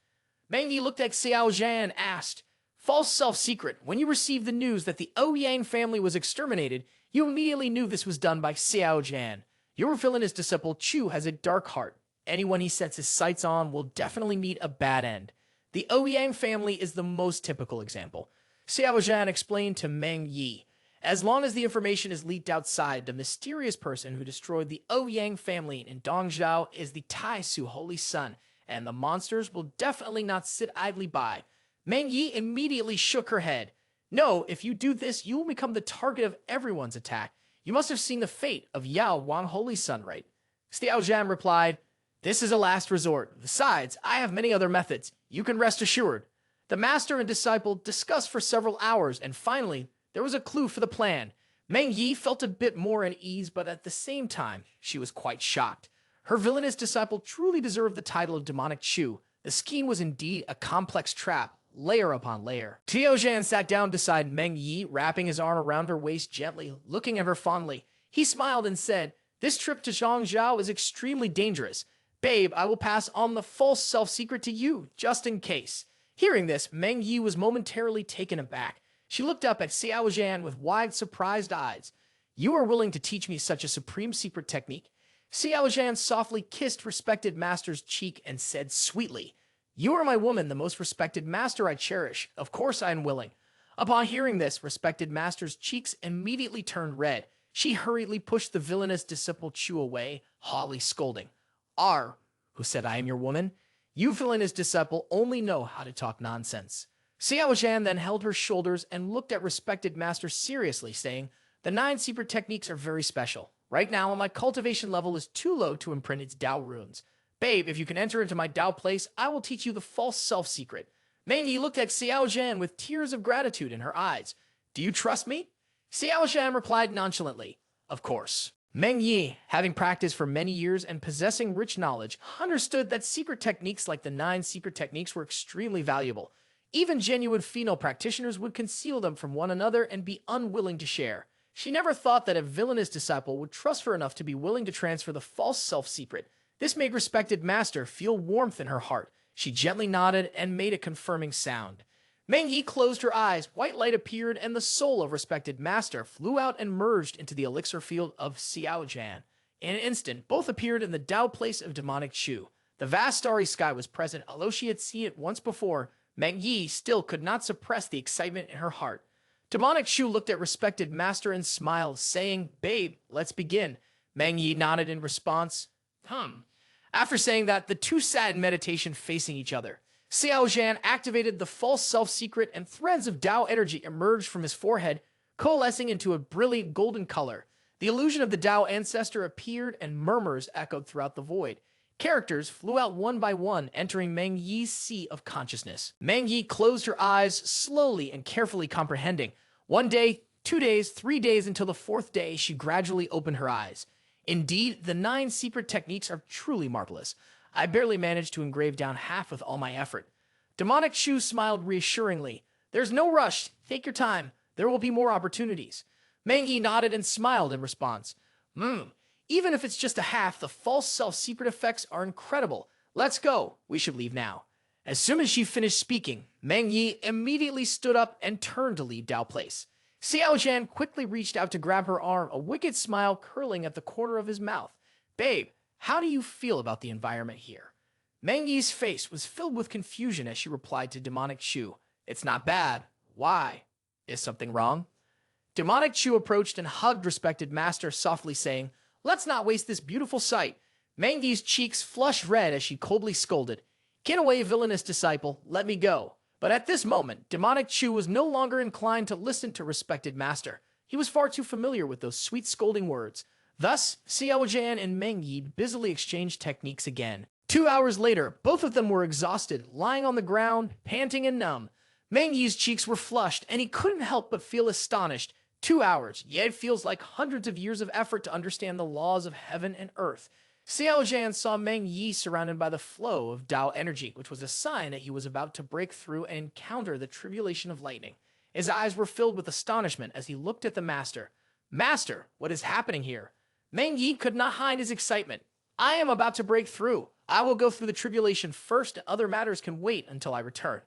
[SPEAKER 1] Meng Yi looked at Xiao Zhan and asked, "False self-secret, when you received the news that the Ouyang family was exterminated, you immediately knew this was done by Xiao Zhan. Your villainous disciple Chu has a dark heart. Anyone he sets his sights on will definitely meet a bad end. The Ouyang family is the most typical example." Xiao Zhan explained to Meng Yi, "As long as the information is leaked outside, the mysterious person who destroyed the Ouyang family in Dongzhao is the Tai Su Holy Sun, and the monsters will definitely not sit idly by." Meng Yi immediately shook her head. "No, if you do this, you will become the target of everyone's attack. You must have seen the fate of Yao Wang Holy Sun, right?" Xiao Zhan replied, "This is a last resort. Besides, I have many other methods. You can rest assured." The master and disciple discussed for several hours, and finally, there was a clue for the plan. Meng Yi felt a bit more at ease, but at the same time, she was quite shocked. Her villainous disciple truly deserved the title of Demonic Chu. The scheme was indeed a complex trap, layer upon layer. Xiao Zhan sat down beside Meng Yi, wrapping his arm around her waist gently, looking at her fondly. He smiled and said, "This trip to Zhangzhou is extremely dangerous. Babe, I will pass on the false self-secret to you, just in case." Hearing this, Meng Yi was momentarily taken aback. She looked up at Xiao Zhan with wide, surprised eyes. "You are willing to teach me such a supreme secret technique?" Xiao Zhan softly kissed respected master's cheek and said sweetly, "You are my woman, the most respected master I cherish. Of course I am willing." Upon hearing this, respected master's cheeks immediately turned red. She hurriedly pushed the villainous disciple Chu away, haughtily scolding, "R, who said I am your woman? You villainous disciple only know how to talk nonsense." Xiao Zhan then held her shoulders and looked at respected master seriously, saying, "The 9 secret techniques are very special. Right now, my cultivation level is too low to imprint its Dao runes. Babe, if you can enter into my Dao place, I will teach you the false self-secret." Meng Yi looked at Xiao Zhan with tears of gratitude in her eyes. "Do you trust me?" Xiao Zhan replied nonchalantly, "Of course." Meng Yi, having practiced for many years and possessing rich knowledge, understood that secret techniques like the 9 secret techniques were extremely valuable. Even genuine female practitioners would conceal them from one another and be unwilling to share. She never thought that a villainous disciple would trust her enough to be willing to transfer the false self-secret. This made respected master feel warmth in her heart. She gently nodded and made a confirming sound. Meng Yi closed her eyes, white light appeared, and the soul of respected master flew out and merged into the elixir field of Xiao Zhan. In an instant, both appeared in the Dao place of Demonic Chu. The vast starry sky was present, although she had seen it once before. Meng Yi still could not suppress the excitement in her heart. Demonic Chu looked at respected master and smiled, saying, "Babe, let's begin." Meng Yi nodded in response. After saying that, the two sat in meditation facing each other. Xiao Zhan activated the false self-secret, and threads of Dao energy emerged from his forehead, coalescing into a brilliant golden color. The illusion of the Dao ancestor appeared, and murmurs echoed throughout the void. Characters flew out one by one, entering Meng Yi's sea of consciousness. Meng Yi closed her eyes, slowly and carefully comprehending. 1 day, 2 days, 3 days, until the 4th day, she gradually opened her eyes. Indeed, the 9 secret techniques are truly marvelous. I barely managed to engrave down half with all my effort. Demonic Chu smiled reassuringly. "There's no rush. Take your time. There will be more opportunities." Meng Yi nodded and smiled in response. Even if it's just a half, the false self-secret effects are incredible. Let's go. We should leave now." As soon as she finished speaking, Meng Yi immediately stood up and turned to leave Dao Place. Xiao Zhan quickly reached out to grab her arm, a wicked smile curling at the corner of his mouth. "Babe, how do you feel about the environment here?" Meng Yi's face was filled with confusion as she replied to Demonic Chu, "It's not bad. Why? Is something wrong?" Demonic Chu approached and hugged respected master, softly saying, "Let's not waste this beautiful sight." Meng Yi's cheeks flushed red as she coldly scolded, "Get away, villainous disciple. Let me go." But at this moment, Demonic Chu was no longer inclined to listen to respected master. He was far too familiar with those sweet scolding words. Thus, Xiao Zhan and Meng Yi busily exchanged techniques again. 2 hours later, both of them were exhausted, lying on the ground, panting and numb. Meng Yi's cheeks were flushed, and he couldn't help but feel astonished. 2 hours, yet it feels like hundreds of years of effort to understand the laws of heaven and earth. Xiao Zhan saw Meng Yi surrounded by the flow of Dao energy, which was a sign that he was about to break through and encounter the tribulation of lightning. His eyes were filled with astonishment as he looked at the master. Master, what is happening here? Meng Yi could not hide his excitement. I am about to break through. I will go through the tribulation first, and other matters can wait until I return.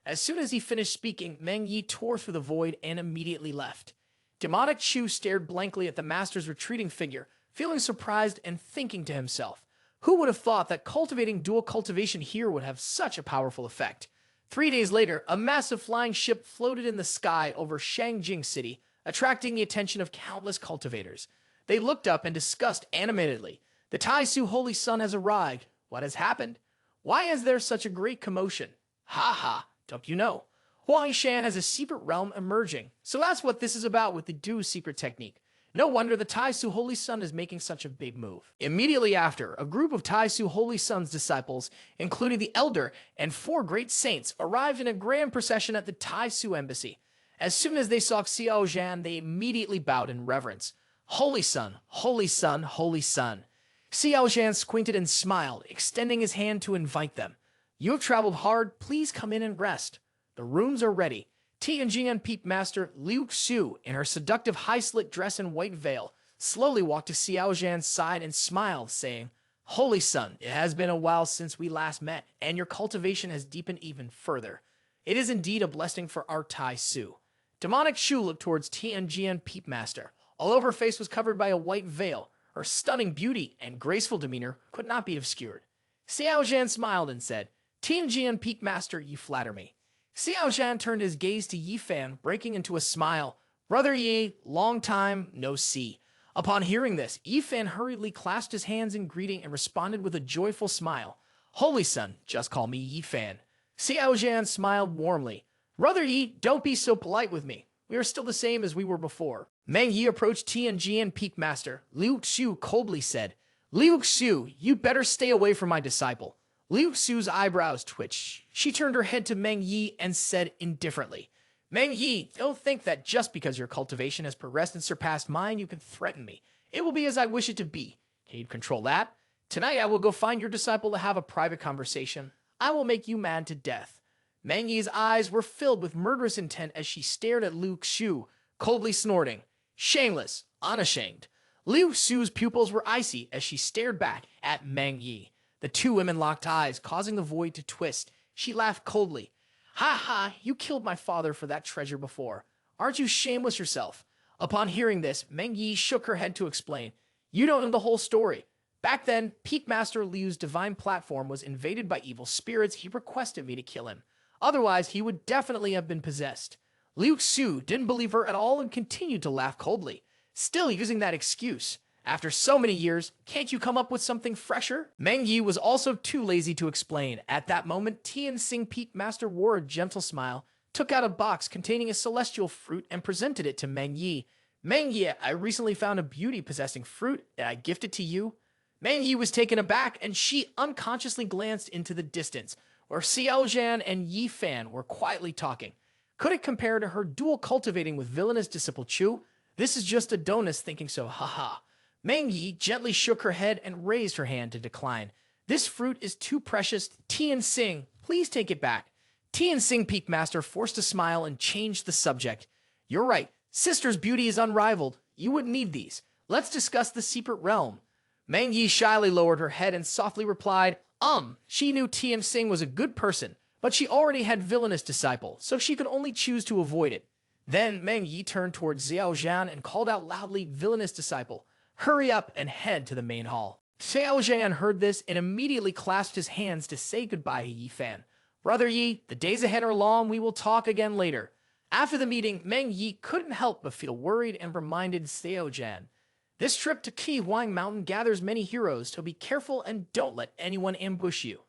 [SPEAKER 1] As soon as he finished speaking, Meng Yi tore through the void and immediately left. Demonic Chu stared blankly at the master's retreating figure, feeling surprised and thinking to himself, who would have thought that cultivating dual cultivation here would have such a powerful effect? 3 days later, a massive flying ship floated in the sky over Shangjing City, attracting the attention of countless cultivators. They looked up and discussed animatedly. The Tai Su Holy Sun has arrived. What has happened? Why is there such a great commotion? Ha ha, don't you know? Huangshan has a secret realm emerging. So that's what this is about with the Du secret technique. No wonder the Tai Su Holy Sun is making such a big move. Immediately after, a group of Tai Su Holy Sun's disciples, including the Elder and 4 great saints, arrived in a grand procession at the Tai Su embassy. As soon as they saw Xiao Zhan, they immediately bowed in reverence. Holy Sun, Holy Sun, Holy Sun. Xiao Zhan squinted and smiled, extending his hand to invite them. You have traveled hard, please come in and rest. The rooms are ready. Tian Qiong Peep Master Liu Xiu, in her seductive high-slit dress and white veil, slowly walked to Xiao Zhan's side and smiled, saying, Holy Sun, it has been a while since we last met, and your cultivation has deepened even further. It is indeed a blessing for our Tai Su. Demonic Shu looked towards Tian Qiong Peep Master. Although her face was covered by a white veil, her stunning beauty and graceful demeanor could not be obscured. Xiao Zhan smiled and said, Tian Qiong Peep Master, you flatter me. Xiao Zhan turned his gaze to Yi Fan, breaking into a smile. Brother Yi, long time no see. Upon hearing this, Yi Fan hurriedly clasped his hands in greeting and responded with a joyful smile. Holy Sun, just call me Yi Fan. Xiao Zhan smiled warmly. Brother Yi, don't be so polite with me. We are still the same as we were before. Meng Yi approached Tian Qiong Peak Master. Liu Xiu coldly said, Liu Xiu, you better stay away from my disciple. Liu Xiu's eyebrows twitched. She turned her head to Meng Yi and said indifferently, Meng Yi, don't think that just because your cultivation has progressed and surpassed mine, you can threaten me. It will be as I wish it to be. Can you control that? Tonight I will go find your disciple to have a private conversation. I will make you mad to death. Meng Yi's eyes were filled with murderous intent as she stared at Liu Xiu, coldly snorting. Shameless, unashamed. Liu Xiu's pupils were icy as she stared back at Meng Yi. The two women locked eyes, causing the void to twist. She laughed coldly. Ha ha, you killed my father for that treasure before. Aren't you shameless yourself? Upon hearing this, Meng Yi shook her head to explain. You don't know the whole story. Back then, Peak Master Liu's divine platform was invaded by evil spirits. He requested me to kill him. Otherwise, he would definitely have been possessed. Liu Xiu didn't believe her at all and continued to laugh coldly, still using that excuse. After so many years, can't you come up with something fresher? Meng Yi was also too lazy to explain. At that moment, Tian Xing Peak Master wore a gentle smile, took out a box containing a celestial fruit, and presented it to Meng Yi. Meng Yi, I recently found a beauty-possessing fruit, and I gift it to you. Meng Yi was taken aback, and she unconsciously glanced into the distance, where Xiao Zhan and Yi Fan were quietly talking. Could it compare to her dual cultivating with villainous disciple Chu? This is just Adonis thinking so, haha. Meng Yi gently shook her head and raised her hand to decline. This fruit is too precious. Tian Xing, please take it back. Tian Xing Peak Master forced a smile and changed the subject. You're right. Sister's beauty is unrivaled. You wouldn't need these. Let's discuss the secret realm. Meng Yi shyly lowered her head and softly replied, She knew Tian Xing was a good person, but she already had villainous disciple, so she could only choose to avoid it. Then Meng Yi turned towards Xiao Zhan and called out loudly, villainous disciple. Hurry up and head to the main hall. Xiao Zhan heard this and immediately clasped his hands to say goodbye to Yi Fan. Brother Yi, the days ahead are long. We will talk again later. After the meeting, Meng Yi couldn't help but feel worried and reminded Xiao Zhan. This trip to Qi Huang Mountain gathers many heroes, so be careful and don't let anyone ambush you.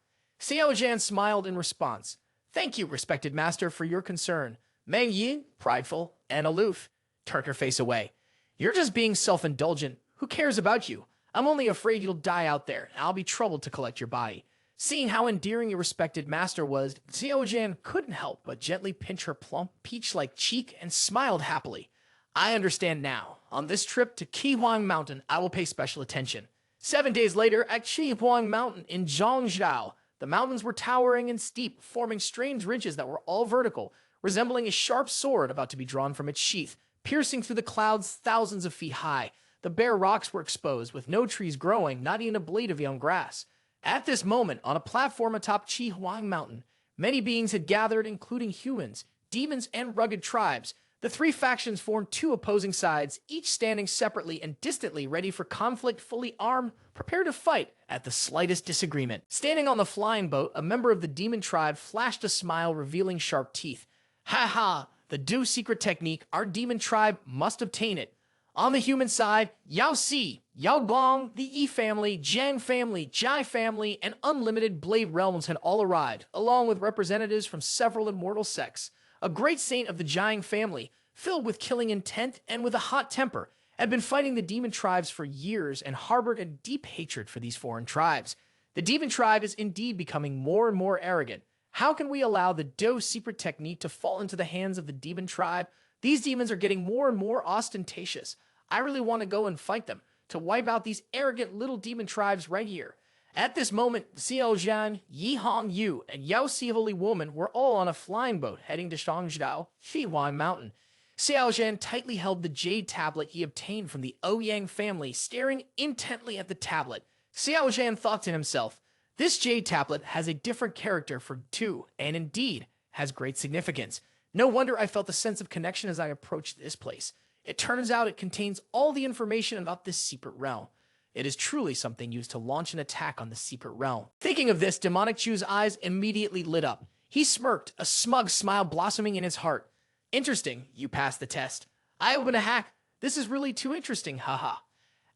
[SPEAKER 1] Xiao Zhan smiled in response. Thank you, respected master, for your concern. Meng Yi, prideful and aloof, turned her face away. You're just being self-indulgent. Who cares about you? I'm only afraid you'll die out there, and I'll be troubled to collect your body. Seeing how endearing your respected master was, Xiao Zhan couldn't help but gently pinch her plump, peach-like cheek and smiled happily. I understand now. On this trip to Qi Huang Mountain, I will pay special attention. 7 days later, at Qihuang Mountain in Zhangjiao, the mountains were towering and steep, forming strange ridges that were all vertical, resembling a sharp sword about to be drawn from its sheath, piercing through the clouds thousands of feet high. The bare rocks were exposed, with no trees growing, not even a blade of young grass. At this moment, on a platform atop Qihuang Mountain, many beings had gathered, including humans, demons, and rugged tribes. The three factions formed two opposing sides, each standing separately and distantly, ready for conflict, fully armed, prepared to fight at the slightest disagreement. Standing on the flying boat, a member of the demon tribe flashed a smile, revealing sharp teeth. Ha ha! The Do secret technique, our demon tribe must obtain it. On the human side, Yao Si, Yao Bong, the Yi family, Jiang family, Jai family, and unlimited blade realms had all arrived, along with representatives from several immortal sects. A great saint of the Jiang family, filled with killing intent and with a hot temper, had been fighting the demon tribes for years and harbored a deep hatred for these foreign tribes. The demon tribe is indeed becoming more and more arrogant. How can we allow the Do secret technique to fall into the hands of the demon tribe? These demons are getting more and more ostentatious. I really want to go and fight them, to wipe out these arrogant little demon tribes right here. At this moment, Xiao Zhan, Yi Hong Yu, and Yao Si Holy Woman were all on a flying boat heading to Zhangjiao, Xihuang Mountain. Xiao Zhan tightly held the jade tablet he obtained from the Ouyang family, staring intently at the tablet. Xiao Zhan thought to himself, this jade tablet has a different character for two, and indeed has great significance. No wonder I felt a sense of connection as I approached this place. It turns out it contains all the information about this secret realm. It is truly something used to launch an attack on the secret realm. Thinking of this, Demonic Chu's eyes immediately lit up. He smirked, a smug smile blossoming in his heart. Interesting, you passed the test. I open a hack. This is really too interesting, haha.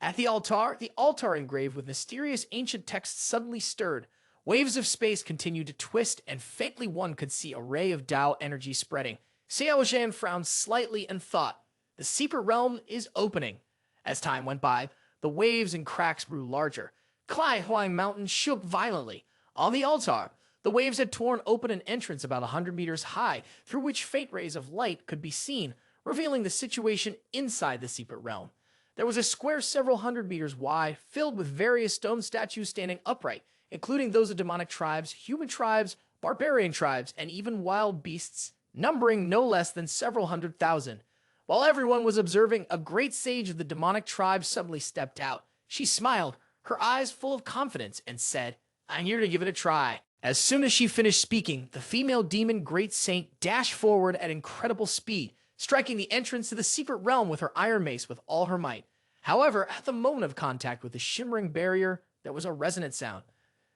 [SPEAKER 1] At the altar engraved with mysterious ancient texts suddenly stirred. Waves of space continued to twist, and faintly one could see a ray of Tao energy spreading. Xiao Zhan frowned slightly and thought, the secret realm is opening. As time went by, the waves and cracks grew larger. Qihuang Mountain shook violently. On the altar, the waves had torn open an entrance about 100 meters high, through which faint rays of light could be seen, revealing the situation inside the secret realm. There was a square several hundred meters wide, filled with various stone statues standing upright, including those of demonic tribes, human tribes, barbarian tribes, and even wild beasts, numbering no less than several 100,000. While everyone was observing, a great sage of the demonic tribe suddenly stepped out. She smiled, her eyes full of confidence, and said, I'm here to give it a try. As soon as she finished speaking, the female demon great saint dashed forward at incredible speed, striking the entrance to the secret realm with her iron mace with all her might. However, at the moment of contact with the shimmering barrier, there was a resonant sound.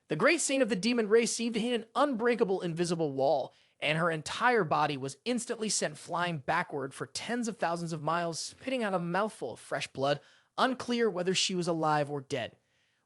[SPEAKER 1] The great saint of the demon race seemed to hit an unbreakable invisible wall, and her entire body was instantly sent flying backward for tens of thousands of miles, spitting out a mouthful of fresh blood, unclear whether she was alive or dead.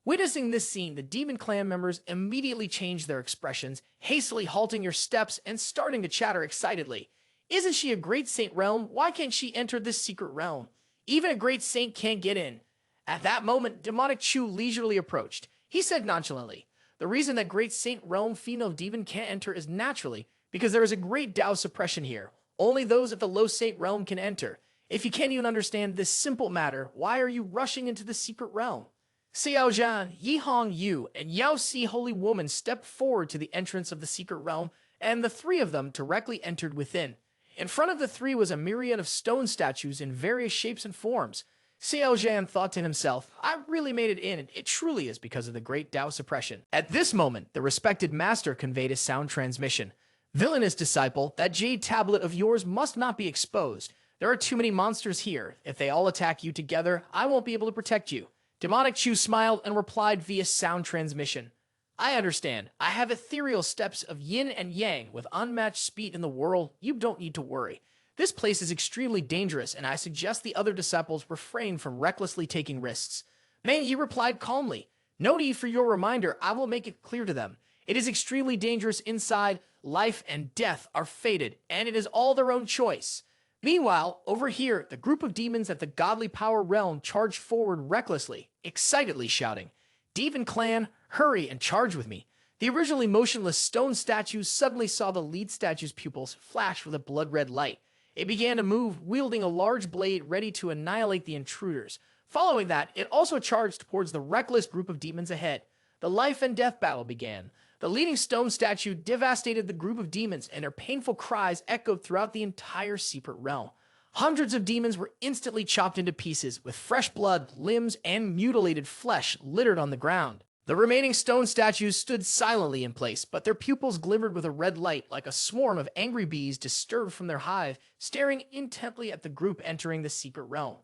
[SPEAKER 1] Witnessing this scene, the demon clan members immediately changed their expressions, hastily halting their steps and starting to chatter excitedly. Isn't she a great saint realm? Why can't she enter this secret realm? Even a great saint can't get in. At that moment, Demonic Chu leisurely approached. He said nonchalantly, the reason that great saint realm female demon can't enter is naturally because there is a great Tao suppression here. Only those of the low saint realm can enter. If you can't even understand this simple matter, why are you rushing into the secret realm? Xiao Zhan, Yi Hong Yu, and Yao Si Holy Woman stepped forward to the entrance of the secret realm, and the three of them directly entered within. In front of the three was a myriad of stone statues in various shapes and forms. Xiao Zhan thought to himself, I really made it in, and it truly is because of the great Tao suppression. At this moment, the respected master conveyed a sound transmission. Villainous disciple, that jade tablet of yours must not be exposed. There are too many monsters here. If they all attack you together, I won't be able to protect you. Demonic Chu smiled and replied via sound transmission. I understand. I have ethereal steps of yin and yang with unmatched speed in the world. You don't need to worry. This place is extremely dangerous, and I suggest the other disciples refrain from recklessly taking risks. Mei Yi replied calmly, no need for your reminder. I will make it clear to them. It is extremely dangerous inside. Life and death are fated, and it is all their own choice. Meanwhile, over here, the group of demons at the godly power realm charged forward recklessly, excitedly shouting, Demon Clan, hurry and charge with me. The originally motionless stone statues suddenly saw the lead statue's pupils flash with a blood-red light. It began to move, wielding a large blade ready to annihilate the intruders. Following that, it also charged towards the reckless group of demons ahead. The life and death battle began. The leading stone statue devastated the group of demons, and their painful cries echoed throughout the entire secret realm. Hundreds of demons were instantly chopped into pieces, with fresh blood, limbs, and mutilated flesh littered on the ground. The remaining stone statues stood silently in place, but their pupils glimmered with a red light like a swarm of angry bees disturbed from their hive, staring intently at the group entering the secret realm.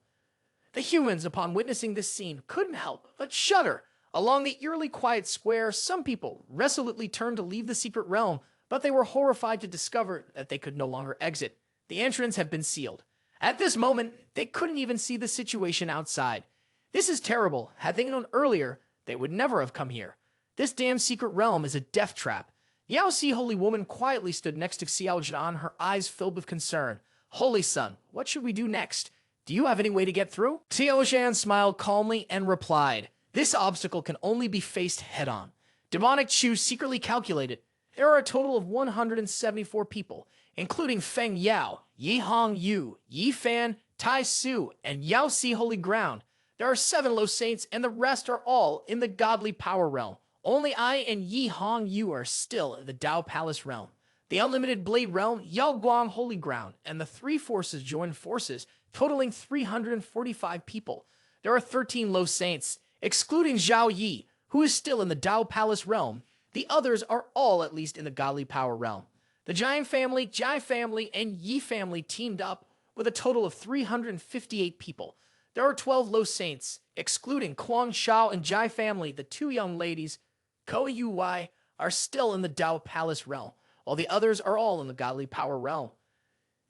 [SPEAKER 1] The humans, upon witnessing this scene, couldn't help but shudder. Along the eerily quiet square, some people resolutely turned to leave the secret realm, but they were horrified to discover that they could no longer exit. The entrance had been sealed. At this moment, they couldn't even see the situation outside. This is terrible. Had they known earlier, they would never have come here. This damn secret realm is a death trap. Yao Si Holy Woman quietly stood next to Xiao Zhan, her eyes filled with concern. Holy Son, what should we do next? Do you have any way to get through? Xiao Zhan smiled calmly and replied, this obstacle can only be faced head-on. Demonic Chu secretly calculated. There are a total of 174 people, including Feng Yao, Yi Hong Yu, Yi Fan, Tai Su, and Yao Si Holy Ground. There are 7 low saints, and the rest are all in the godly power realm. Only I and Yi Hong Yu are still in the Dao Palace realm. The unlimited blade realm, Yao Guang Holy Ground, and the 3 forces join forces, totaling 345 people. There are 13 low saints, excluding Zhao Yi, who is still in the Dao Palace realm. The others are all at least in the godly power realm. The Giant family, Jai family, and Yi family teamed up with a total of 358 people. There are 12 low saints, excluding Kuang Shao and Jai family. The 2 young ladies, Ko Yu Wai, are still in the Dao Palace realm, while the others are all in the godly power realm.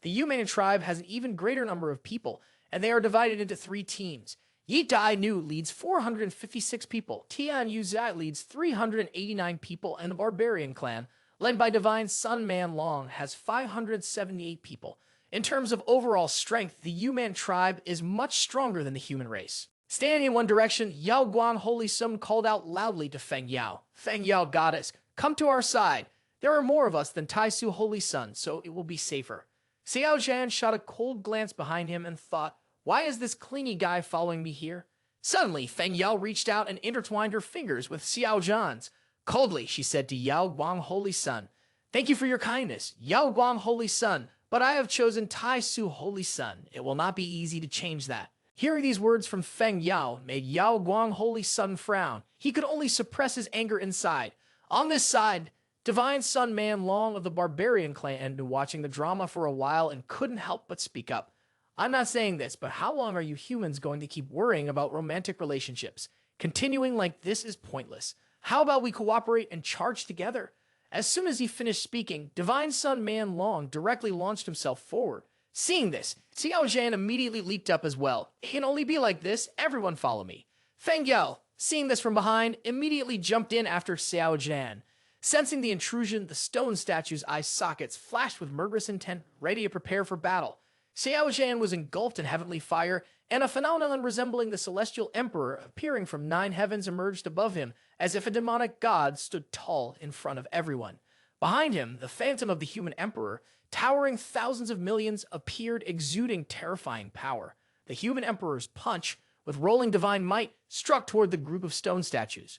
[SPEAKER 1] The Yuman tribe has an even greater number of people, and they are divided into 3 teams. Yi Dai Nu leads 456 people, Tian Yu Zai leads 389 people, and the Barbarian clan, led by Divine Sun Man Long, has 578 people. In terms of overall strength, the Yuman tribe is much stronger than the human race. Standing in one direction, Yao Guang Holy Sun called out loudly to Feng Yao. Feng Yao goddess, come to our side. There are more of us than Tai Su Holy Sun, so it will be safer. Xiao Zhan shot a cold glance behind him and thought, why is this clingy guy following me here? Suddenly, Feng Yao reached out and intertwined her fingers with Xiao Zhan's. Coldly, she said to Yao Guang Holy Sun, thank you for your kindness, Yao Guang Holy Sun, but I have chosen Tai Su Holy Sun. It will not be easy to change that. Hearing these words from Feng Yao made Yao Guang Holy Sun frown. He could only suppress his anger inside. On this side, Divine Sun Man Long of the Barbarian clan had been watching the drama for a while and couldn't help but speak up. I'm not saying this, but how long are you humans going to keep worrying about romantic relationships? Continuing like this is pointless. How about we cooperate and charge together? As soon as he finished speaking, Divine Sun Man Long directly launched himself forward. Seeing this, Xiao Zhan immediately leaped up as well. It can only be like this, everyone follow me. Feng Yao, seeing this from behind, immediately jumped in after Xiao Zhan. Sensing the intrusion, the stone statue's eye sockets flashed with murderous intent, ready to prepare for battle. Xiao Zhan was engulfed in heavenly fire, and a phenomenon resembling the celestial emperor appearing from 9 heavens emerged above him, as if a demonic god stood tall in front of everyone. Behind him, the phantom of the human emperor, towering thousands of millions, appeared, exuding terrifying power. The human emperor's punch, with rolling divine might, struck toward the group of stone statues.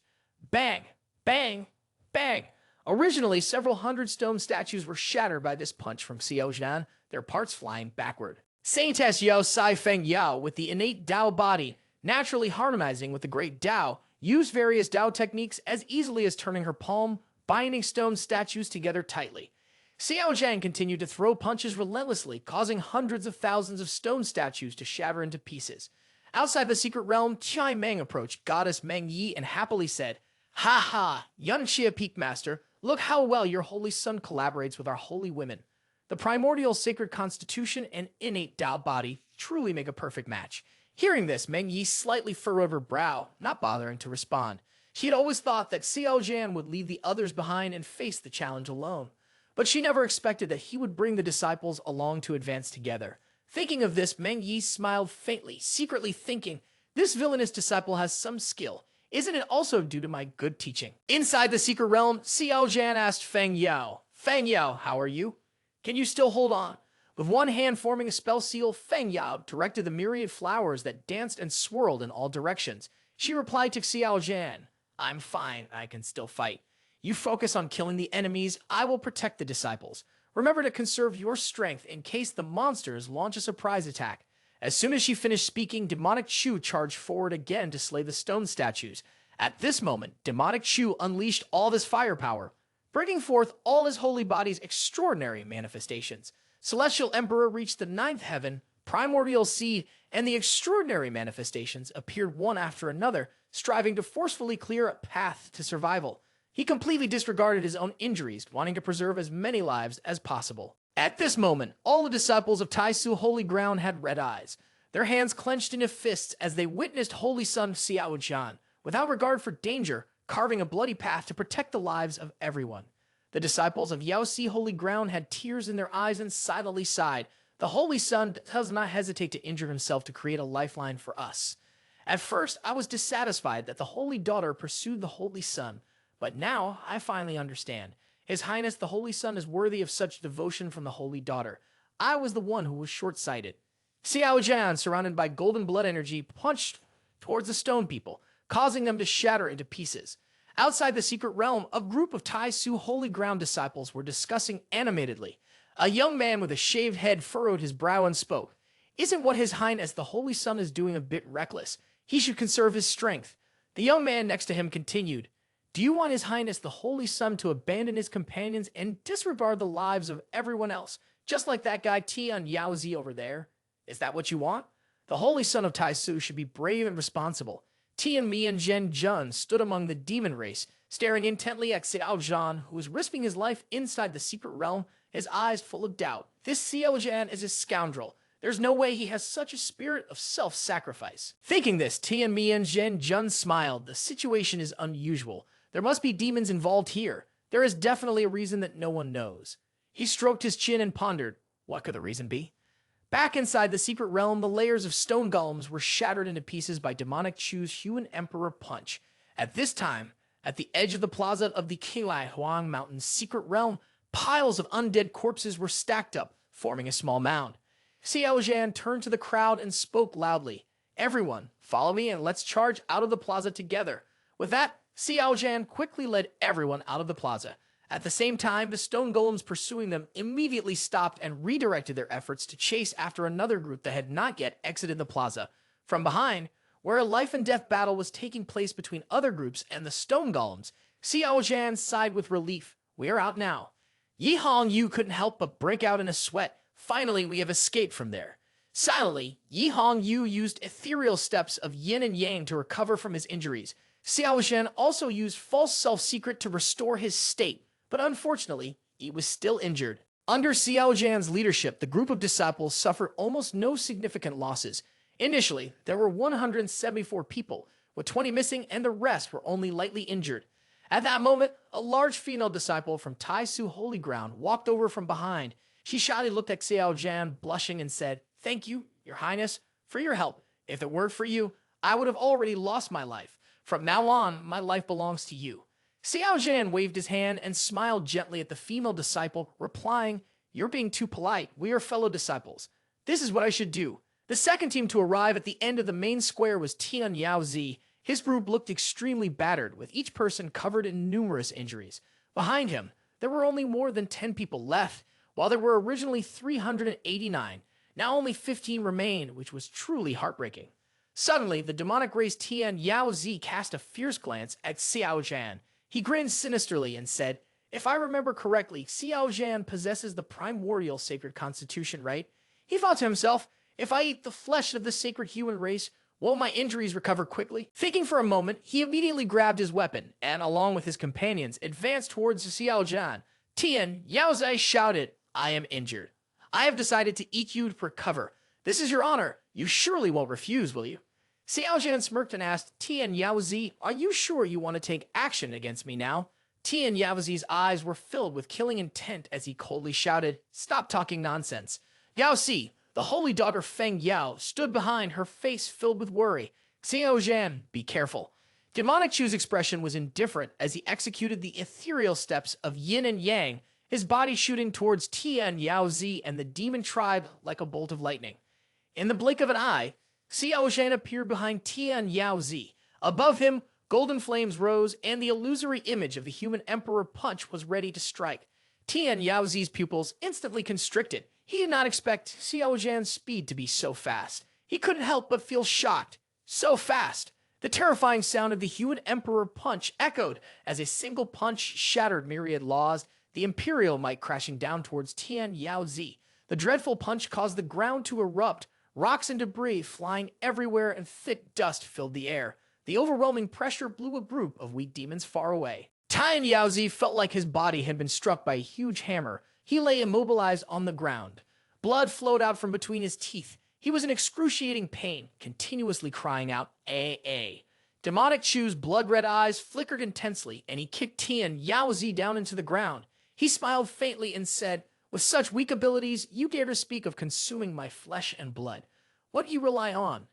[SPEAKER 1] Bang! Bang! Bang! Originally, several hundred stone statues were shattered by this punch from Xiao Zhan, their parts flying backward. Saintess Yao Sai Feng Yao, with the innate Dao body, naturally harmonizing with the great Dao, used various Dao techniques as easily as turning her palm, binding stone statues together tightly. Xiao Zhan continued to throw punches relentlessly, causing hundreds of thousands of stone statues to shatter into pieces. Outside the secret realm, Chai Meng approached Goddess Meng Yi and happily said, "Ha ha, Yun He Peak Master, look how well your holy son collaborates with our holy women. The primordial sacred constitution and innate Dao body truly make a perfect match." Hearing this, Meng Yi slightly furrowed her brow, not bothering to respond. She had always thought that Xiao Zhan would leave the others behind and face the challenge alone. But she never expected that he would bring the disciples along to advance together. Thinking of this, Meng Yi smiled faintly, secretly thinking, this villainous disciple has some skill. Isn't it also due to my good teaching? Inside the secret realm, Xiao Zhan asked Feng Yao, "Feng Yao, how are you? Can you still hold on?" With one hand forming a spell seal, Feng Yao directed the myriad flowers that danced and swirled in all directions. She replied to Xiao Zhan, "I'm fine, I can still fight. You focus on killing the enemies, I will protect the disciples. Remember to conserve your strength in case the monsters launch a surprise attack." As soon as she finished speaking, Demonic Chu charged forward again to slay the stone statues. At this moment, Demonic Chu unleashed all of his firepower, bringing forth all his holy body's extraordinary manifestations. Celestial Emperor reached the ninth heaven, Primordial Seed, and the extraordinary manifestations appeared one after another, striving to forcefully clear a path to survival. He completely disregarded his own injuries, wanting to preserve as many lives as possible. At this moment, all the disciples of Tai Su Holy Ground had red eyes, their hands clenched into fists as they witnessed Holy Son Xiao Zhan, without regard for danger, carving a bloody path to protect the lives of everyone. The disciples of Yaosi Holy Ground had tears in their eyes and silently sighed. The Holy Son does not hesitate to injure himself to create a lifeline for us. At first, I was dissatisfied that the Holy Daughter pursued the Holy Son, but now I finally understand. His Highness the Holy Son is worthy of such devotion from the Holy Daughter. I was the one who was short-sighted. Xiao Zhan, surrounded by golden blood energy, punched towards the stone people, causing them to shatter into pieces. Outside the secret realm, a group of Tai Su Holy Ground disciples were discussing animatedly. A young man with a shaved head furrowed his brow and spoke. "Isn't what His Highness the Holy Son is doing a bit reckless? He should conserve his strength." The young man next to him continued, "Do you want His Highness the Holy Son to abandon his companions and disregard the lives of everyone else, just like that guy Tian Yaozi over there? Is that what you want? The Holy Son of Tai Su should be brave and responsible." Tian Mi and Zhen Jun stood among the demon race, staring intently at Xiao Zhan, who was risking his life inside the secret realm, his eyes full of doubt. This Xiao Zhan is a scoundrel. There's no way he has such a spirit of self-sacrifice. Thinking this, Tian Mi and Zhen Jun smiled. The situation is unusual. There must be demons involved here. There is definitely a reason that no one knows. He stroked his chin and pondered. What could the reason be? Back inside the secret realm, the layers of stone golems were shattered into pieces by Demonic Chu's Human Emperor punch. At this time, at the edge of the plaza of the Qilai Huang Mountain's secret realm, piles of undead corpses were stacked up, forming a small mound. Xiao Zhan turned to the crowd and spoke loudly. "Everyone, follow me and let's charge out of the plaza together." With that, Xiao Zhan quickly led everyone out of the plaza. At the same time, the stone golems pursuing them immediately stopped and redirected their efforts to chase after another group that had not yet exited the plaza. From behind, where a life and death battle was taking place between other groups and the stone golems, Xiao Zhan sighed with relief. "We are out now." Yi Hong Yu couldn't help but break out in a sweat. Finally, we have escaped from there. Silently, Yi Hong Yu used ethereal steps of yin and yang to recover from his injuries. Xiao Zhan also used false self-secret to restore his state, but unfortunately, he was still injured. Under Xiao Zhan's leadership, the group of disciples suffered almost no significant losses. Initially, there were 174 people, with 20 missing and the rest were only lightly injured. At that moment, a large female disciple from Tai Su Holy Ground walked over from behind. She shyly looked at Xiao Zhan, blushing, and said, "Thank you, Your Highness, for your help. If it weren't for you, I would have already lost my life. From now on, my life belongs to you." Xiao Zhan waved his hand and smiled gently at the female disciple, replying, "You're being too polite. We are fellow disciples. This is what I should do." The second team to arrive at the end of the main square was Tian Yaozi. His group looked extremely battered, with each person covered in numerous injuries. Behind him, there were only more than 10 people left, while there were originally 389. Now only 15 remained, which was truly heartbreaking. Suddenly, the demonic race Tian Yaozi cast a fierce glance at Xiao Zhan. He grinned sinisterly and said, "If I remember correctly, Xiao Zhan possesses the primordial sacred constitution, right?" He thought to himself, "If I eat the flesh of the sacred human race, won't my injuries recover quickly?" Thinking for a moment, he immediately grabbed his weapon and, along with his companions, advanced towards Xiao Zhan. Tian Yaozi shouted, "I am injured. I have decided to eat you to recover. This is your honor. You surely won't refuse, will you?" Xiao Zhan smirked and asked, "Tian Yaozi, are you sure you want to take action against me now?" Tian Yaozi's eyes were filled with killing intent as he coldly shouted, "Stop talking nonsense." Yaozi, the holy daughter Feng Yao, stood behind, her face filled with worry. "Xiao Zhan, be careful." Demonic Chu's expression was indifferent as he executed the ethereal steps of yin and yang. his body shooting towards Tian Qiong and the demon tribe like a bolt of lightning. In the blink of an eye, Xiao Zhan appeared behind Tian Qiong. Above him, golden flames rose, and the illusory image of the human emperor Punch was ready to strike. Tian Yaozi's pupils instantly constricted. He did not expect Xiao Zhan's speed to be so fast. He couldn't help but feel shocked. So fast! The terrifying sound of the human emperor Punch echoed as a single punch shattered myriad laws, the imperial might crashing down towards Tian Qiong. The dreadful punch caused the ground to erupt, rocks and debris flying everywhere, and thick dust filled the air. The overwhelming pressure blew a group of weak demons far away. Tian Qiong felt like his body had been struck by a huge hammer. He lay immobilized on the ground. Blood flowed out from between his teeth. He was in excruciating pain, continuously crying out, "AA." Demonic Chu's blood-red eyes flickered intensely, and he kicked Tian Qiong down into the ground. He smiled faintly and said, "With such weak abilities, you dare to speak of consuming my flesh and blood. What do you rely on?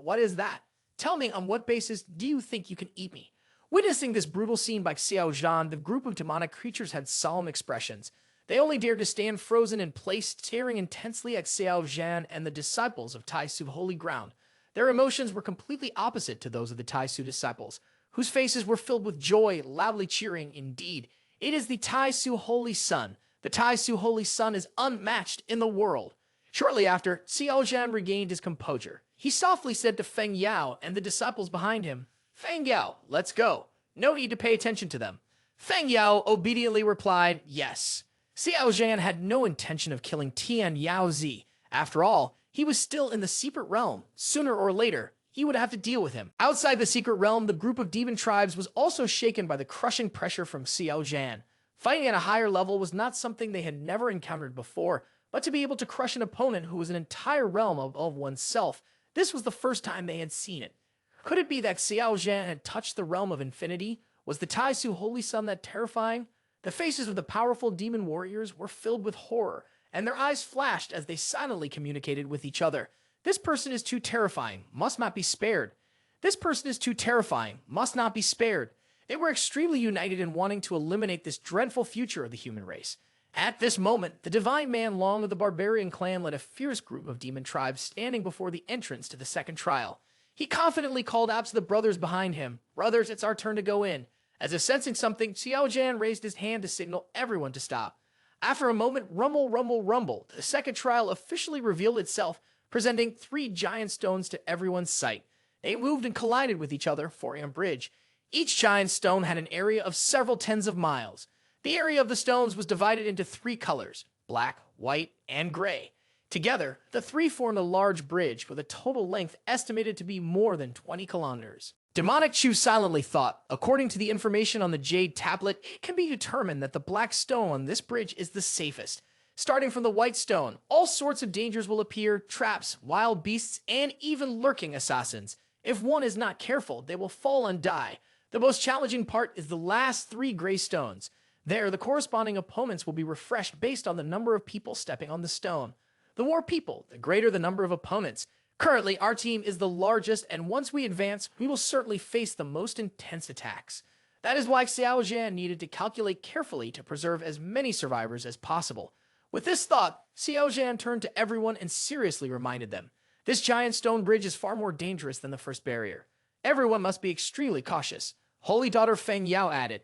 [SPEAKER 1] What is that? Tell me, on what basis do you think you can eat me?" Witnessing this brutal scene by Xiao Zhan, the group of demonic creatures had solemn expressions. They only dared to stand frozen in place, staring intensely at Xiao Zhan and the disciples of Tai Su Holy Ground. Their emotions were completely opposite to those of the Tai Su disciples, whose faces were filled with joy, loudly cheering. Indeed, it is the Tai Su Holy Sun. The Tai Su Holy Sun is unmatched in the world. Shortly after, Xiao Zhan regained his composure. He softly said to Feng Yao and the disciples behind him, "Feng Yao, let's go. No need to pay attention to them." Feng Yao obediently replied, "Yes." Xiao Zhan had no intention of killing Tian Qiong. After all, he was still in the secret realm. Sooner or later, he would have to deal with him. Outside the secret realm, the group of demon tribes was also shaken by the crushing pressure from Xiao Zhan. Fighting at a higher level was not something they had never encountered before, but to be able to crush an opponent who was an entire realm above oneself, this was the first time they had seen it. Could it be that Xiao Zhan had touched the realm of infinity? Was the Tai Su Holy Sun that terrifying? The faces of the powerful demon warriors were filled with horror, and their eyes flashed as they silently communicated with each other. "This person is too terrifying, must not be spared. This person is too terrifying, must not be spared." They were extremely united in wanting to eliminate this dreadful future of the human race. At this moment, the divine man Long of the barbarian clan led a fierce group of demon tribes standing before the entrance to the second trial. He confidently called out to the brothers behind him, "Brothers, it's our turn to go in." As if sensing something, Xiao Zhan raised his hand to signal everyone to stop. After a moment, rumble, rumble, rumble, the second trial officially revealed itself, presenting 3 giant stones to everyone's sight. They moved and collided with each other, forming a bridge. Each giant stone had an area of several tens of miles. The area of the stones was divided into 3 colors, black, white, and gray. Together, the 3 formed a large bridge with a total length estimated to be more than 20 kilometers. Demonic Chu silently thought, according to the information on the jade tablet, it can be determined that the black stone on this bridge is the safest. Starting from the white stone, all sorts of dangers will appear, traps, wild beasts, and even lurking assassins. If one is not careful, they will fall and die. The most challenging part is the last 3 gray stones. There, the corresponding opponents will be refreshed based on the number of people stepping on the stone. The more people, the greater the number of opponents. Currently, our team is the largest, and once we advance, we will certainly face the most intense attacks. That is why Xiao Zhan needed to calculate carefully to preserve as many survivors as possible. With this thought, Xiao Zhan turned to everyone and seriously reminded them, "This giant stone bridge is far more dangerous than the first barrier. Everyone must be extremely cautious." Holy Daughter Feng Yao added,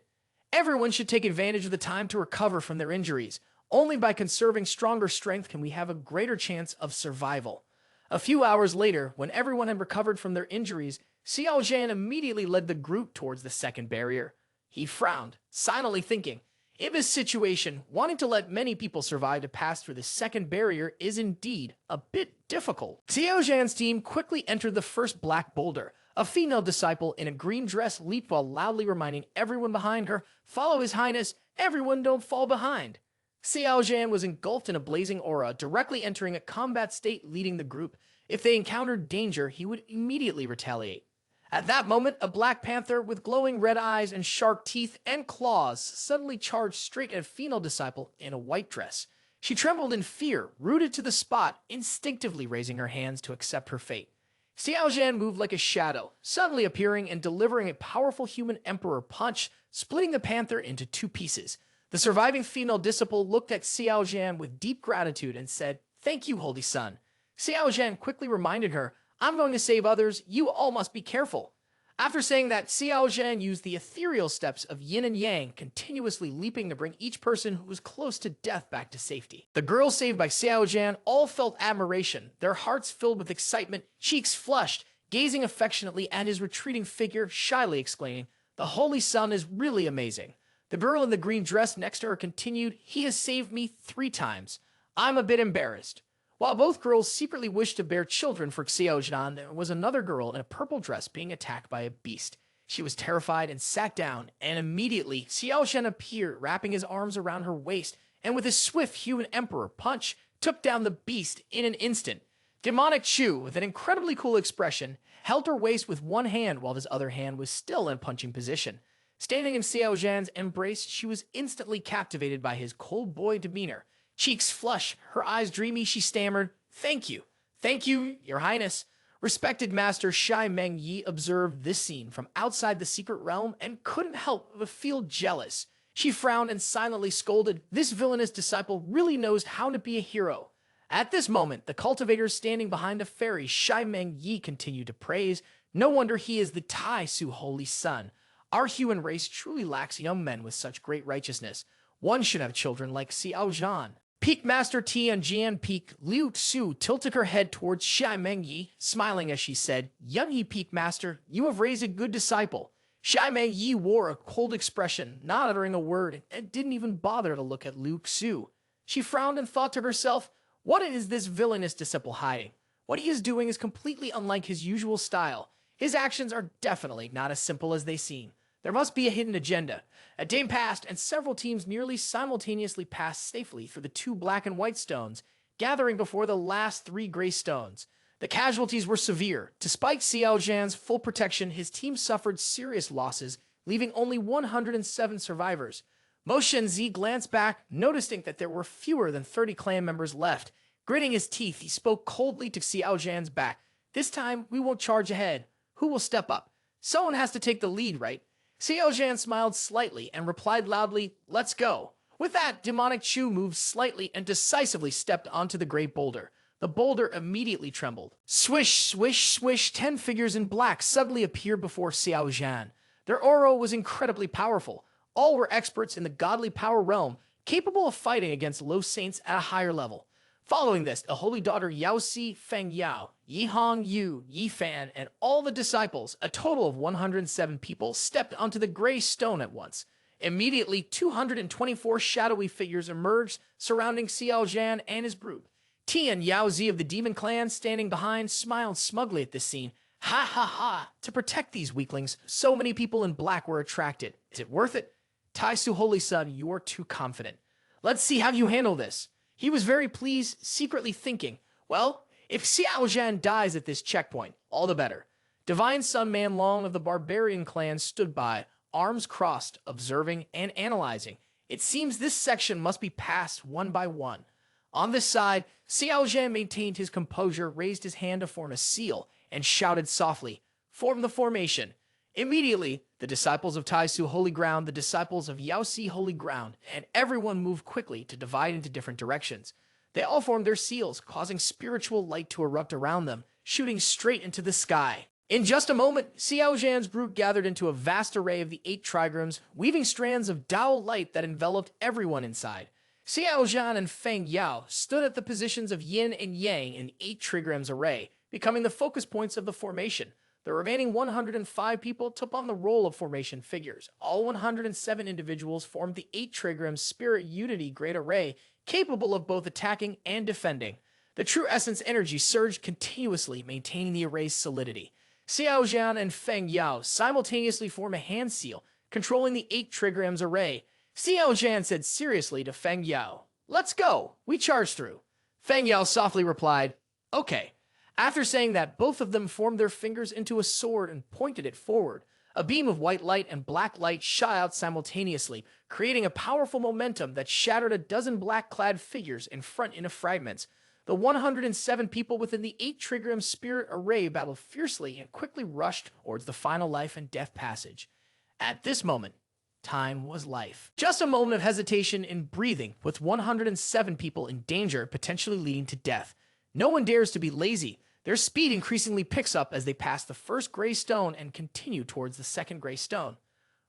[SPEAKER 1] "Everyone should take advantage of the time to recover from their injuries. Only by conserving stronger strength can we have a greater chance of survival." A few hours later, when everyone had recovered from their injuries, Xiao Zhan immediately led the group towards the second barrier. He frowned, silently thinking, in this situation, wanting to let many people survive to pass through the second barrier is indeed a bit difficult. Xiao Zhan's team quickly entered the first black boulder. A female disciple in a green dress leaped while loudly reminding everyone behind her, "Follow His Highness, everyone don't fall behind." Xiao Zhan was engulfed in a blazing aura, directly entering a combat state leading the group. If they encountered danger, he would immediately retaliate. At that moment, a black panther with glowing red eyes and sharp teeth and claws suddenly charged straight at a female disciple in a white dress. She trembled in fear, rooted to the spot, instinctively raising her hands to accept her fate. Xiao Zhan moved like a shadow, suddenly appearing and delivering a powerful human emperor punch, splitting the panther into 2 pieces. The surviving female disciple looked at Xiao Zhan with deep gratitude and said, "Thank you, Holy Son." Xiao Zhan quickly reminded her, "I'm going to save others. You all must be careful." After saying that, Xiao Zhan used the ethereal steps of yin and yang, continuously leaping to bring each person who was close to death back to safety. The girls saved by Xiao Zhan all felt admiration, their hearts filled with excitement, cheeks flushed, gazing affectionately at his retreating figure, shyly exclaiming, "The Holy Son is really amazing." The girl in the green dress next to her continued, "He has saved me 3 times. I'm a bit embarrassed." While both girls secretly wished to bear children for Xiao Zhan, there was another girl in a purple dress being attacked by a beast. She was terrified and sat down, and immediately Xiao Zhan appeared, wrapping his arms around her waist, and with his swift human emperor punch, took down the beast in an instant. Demonic Chu, with an incredibly cool expression, held her waist with one hand while his other hand was still in punching position. Standing in Xiao Zhan's embrace, she was instantly captivated by his cold boy demeanor. Cheeks flush, her eyes dreamy, she stammered, "Thank you. Thank you, Your Highness." Respected Master Shai Meng Yi observed this scene from outside the secret realm and couldn't help but feel jealous. She frowned and silently scolded, "This villainous disciple really knows how to be a hero." At this moment, the cultivators standing behind a fairy Shai Meng Yi continued to praise. "No wonder he is the Tai Su Holy Son. Our human race truly lacks young men with such great righteousness. One should have children like Xiao Zhan." Peak Master Tian Qiong Liu Su tilted her head towards Shai Meng Yi, smiling as she said, "Yun He Peak Master, you have raised a good disciple." Shai Meng Yi wore a cold expression, not uttering a word, and didn't even bother to look at Liu Su. She frowned and thought to herself, what is this villainous disciple hiding? What he is doing is completely unlike his usual style. His actions are definitely not as simple as they seem. There must be a hidden agenda. A day passed, and several teams nearly simultaneously passed safely through the 2 black and white stones, gathering before the last 3 gray stones. The casualties were severe. Despite Xiao Zhan's full protection, his team suffered serious losses, leaving only 107 survivors. Mo Shenzi glanced back, noticing that there were fewer than 30 clan members left. Gritting his teeth, he spoke coldly to Xiao Zhan's back. "This time, we won't charge ahead. Who will step up? Someone has to take the lead, right?" Xiao Zhan smiled slightly and replied loudly, "Let's go." With that, Demonic Chu moved slightly and decisively stepped onto the great boulder. The boulder immediately trembled. Swish, swish, swish, 10 figures in black suddenly appeared before Xiao Zhan. Their aura was incredibly powerful. All were experts in the godly power realm, capable of fighting against low saints at a higher level. Following this, the holy daughter Yao Si, Feng Yao, Yi Hong Yu, Yi Fan, and all the disciples, a total of 107 people, stepped onto the gray stone at once. Immediately, 224 shadowy figures emerged, surrounding Xiao Zhan and his brood. Tian Yaozi of the Demon Clan, standing behind, smiled smugly at this scene. "Ha ha ha! To protect these weaklings, so many people in black were attracted. Is it worth it? Tai Su Holy Son, you're too confident. Let's see how you handle this." He was very pleased, secretly thinking, well, if Xiao Zhan dies at this checkpoint, all the better. Divine Sun Man Long of the Barbarian Clan stood by, arms crossed, observing and analyzing. It seems this section must be passed one by one. On this side, Xiao Zhan maintained his composure, raised his hand to form a seal, and shouted softly, "Form the formation." Immediately, the disciples of Tai Su Holy Ground, the disciples of Yao Si Holy Ground, and everyone moved quickly to divide into different directions. They all formed their seals, causing spiritual light to erupt around them, shooting straight into the sky. In just a moment, Xiao Zhan's group gathered into a vast array of the 8 trigrams, weaving strands of Dao light that enveloped everyone inside. Xiao Zhan and Feng Yao stood at the positions of yin and yang in 8 trigrams array, becoming the focus points of the formation. The remaining 105 people took on the role of formation figures. All 107 individuals formed the 8 trigrams Spirit Unity Great Array, capable of both attacking and defending. The True Essence energy surged continuously, maintaining the array's solidity. Xiao Zhan and Feng Yao simultaneously form a hand seal, controlling the 8 trigrams array. Xiao Zhan said seriously to Feng Yao, "Let's go, we charge through." Feng Yao softly replied, "Okay." After saying that, both of them formed their fingers into a sword and pointed it forward. A beam of white light and black light shot out simultaneously, creating a powerful momentum that shattered a dozen black-clad figures in front into fragments. The 107 people within the 8 trigram spirit array battled fiercely and quickly rushed towards the final life and death passage. At this moment, Time was life. Just a moment of hesitation in breathing, with 107 people in danger, potentially leading to death. No one dares to be lazy. Their speed increasingly picks up as they pass the first gray stone and continue towards the second gray stone.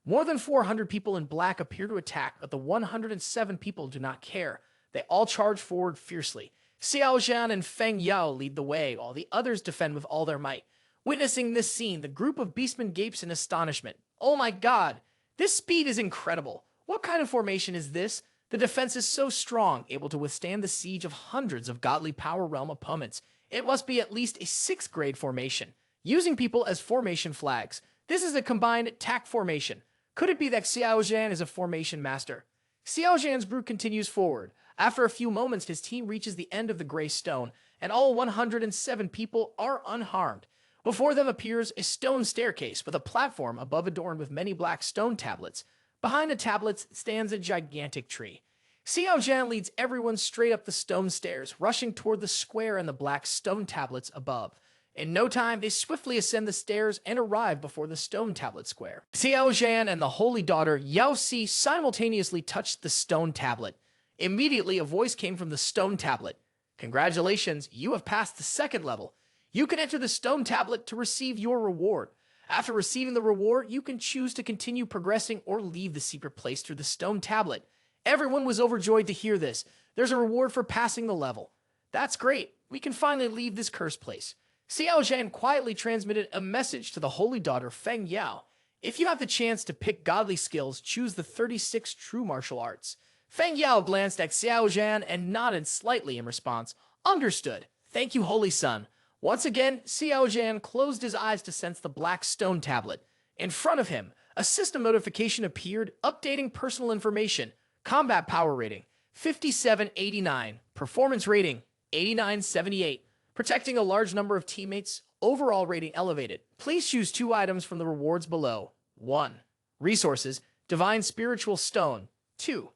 [SPEAKER 1] More than 400 people in black appear to attack, but the 107 people do not care. They all charge forward fiercely. Xiao Zhan and Feng Yao lead the way, while the others defend with all their might. Witnessing this scene, the group of beastmen gapes in astonishment. Oh my god! This speed is incredible. What kind of formation is this? The defense is so strong, able to withstand the siege of hundreds of godly power realm opponents. It must be at least a 6th grade formation. Using people as formation flags. This is a combined attack formation. Could it be that Xiao Zhan is a formation master? Xiao Zhan's group continues forward. After a few moments, his team reaches the end of the gray stone, and all 107 people are unharmed. Before them appears a stone staircase with a platform above adorned with many black stone tablets. Behind the tablets stands a gigantic tree. Xiao Zhan leads everyone straight up the stone stairs, rushing toward the square and the black stone tablets above. In no time, they swiftly ascend the stairs and arrive before the stone tablet square. Xiao Zhan and the holy daughter Yao Si simultaneously touched the stone tablet. Immediately, a voice came from the stone tablet. Congratulations, you have passed the 2nd level. You can enter the stone tablet to receive your reward. After receiving the reward, you can choose to continue progressing or leave the secret place through the stone tablet. Everyone was overjoyed to hear this. There's a reward for passing the level. That's great. We can finally leave this cursed place. Xiao Zhan quietly transmitted a message to the holy daughter Feng Yao. If you have the chance to pick godly skills, choose the 36 true martial arts. Feng Yao glanced at Xiao Zhan and nodded slightly in response. Understood. Thank you, holy son. Once again, Xiao Zhan closed his eyes to sense the black stone tablet. In front of him, a system notification appeared, updating personal information. Combat power rating, 5789. Performance rating, 8978. Protecting a large number of teammates, overall rating elevated. Please choose 2 items from the rewards below. 1. Resources, Divine Spiritual Stone. 2.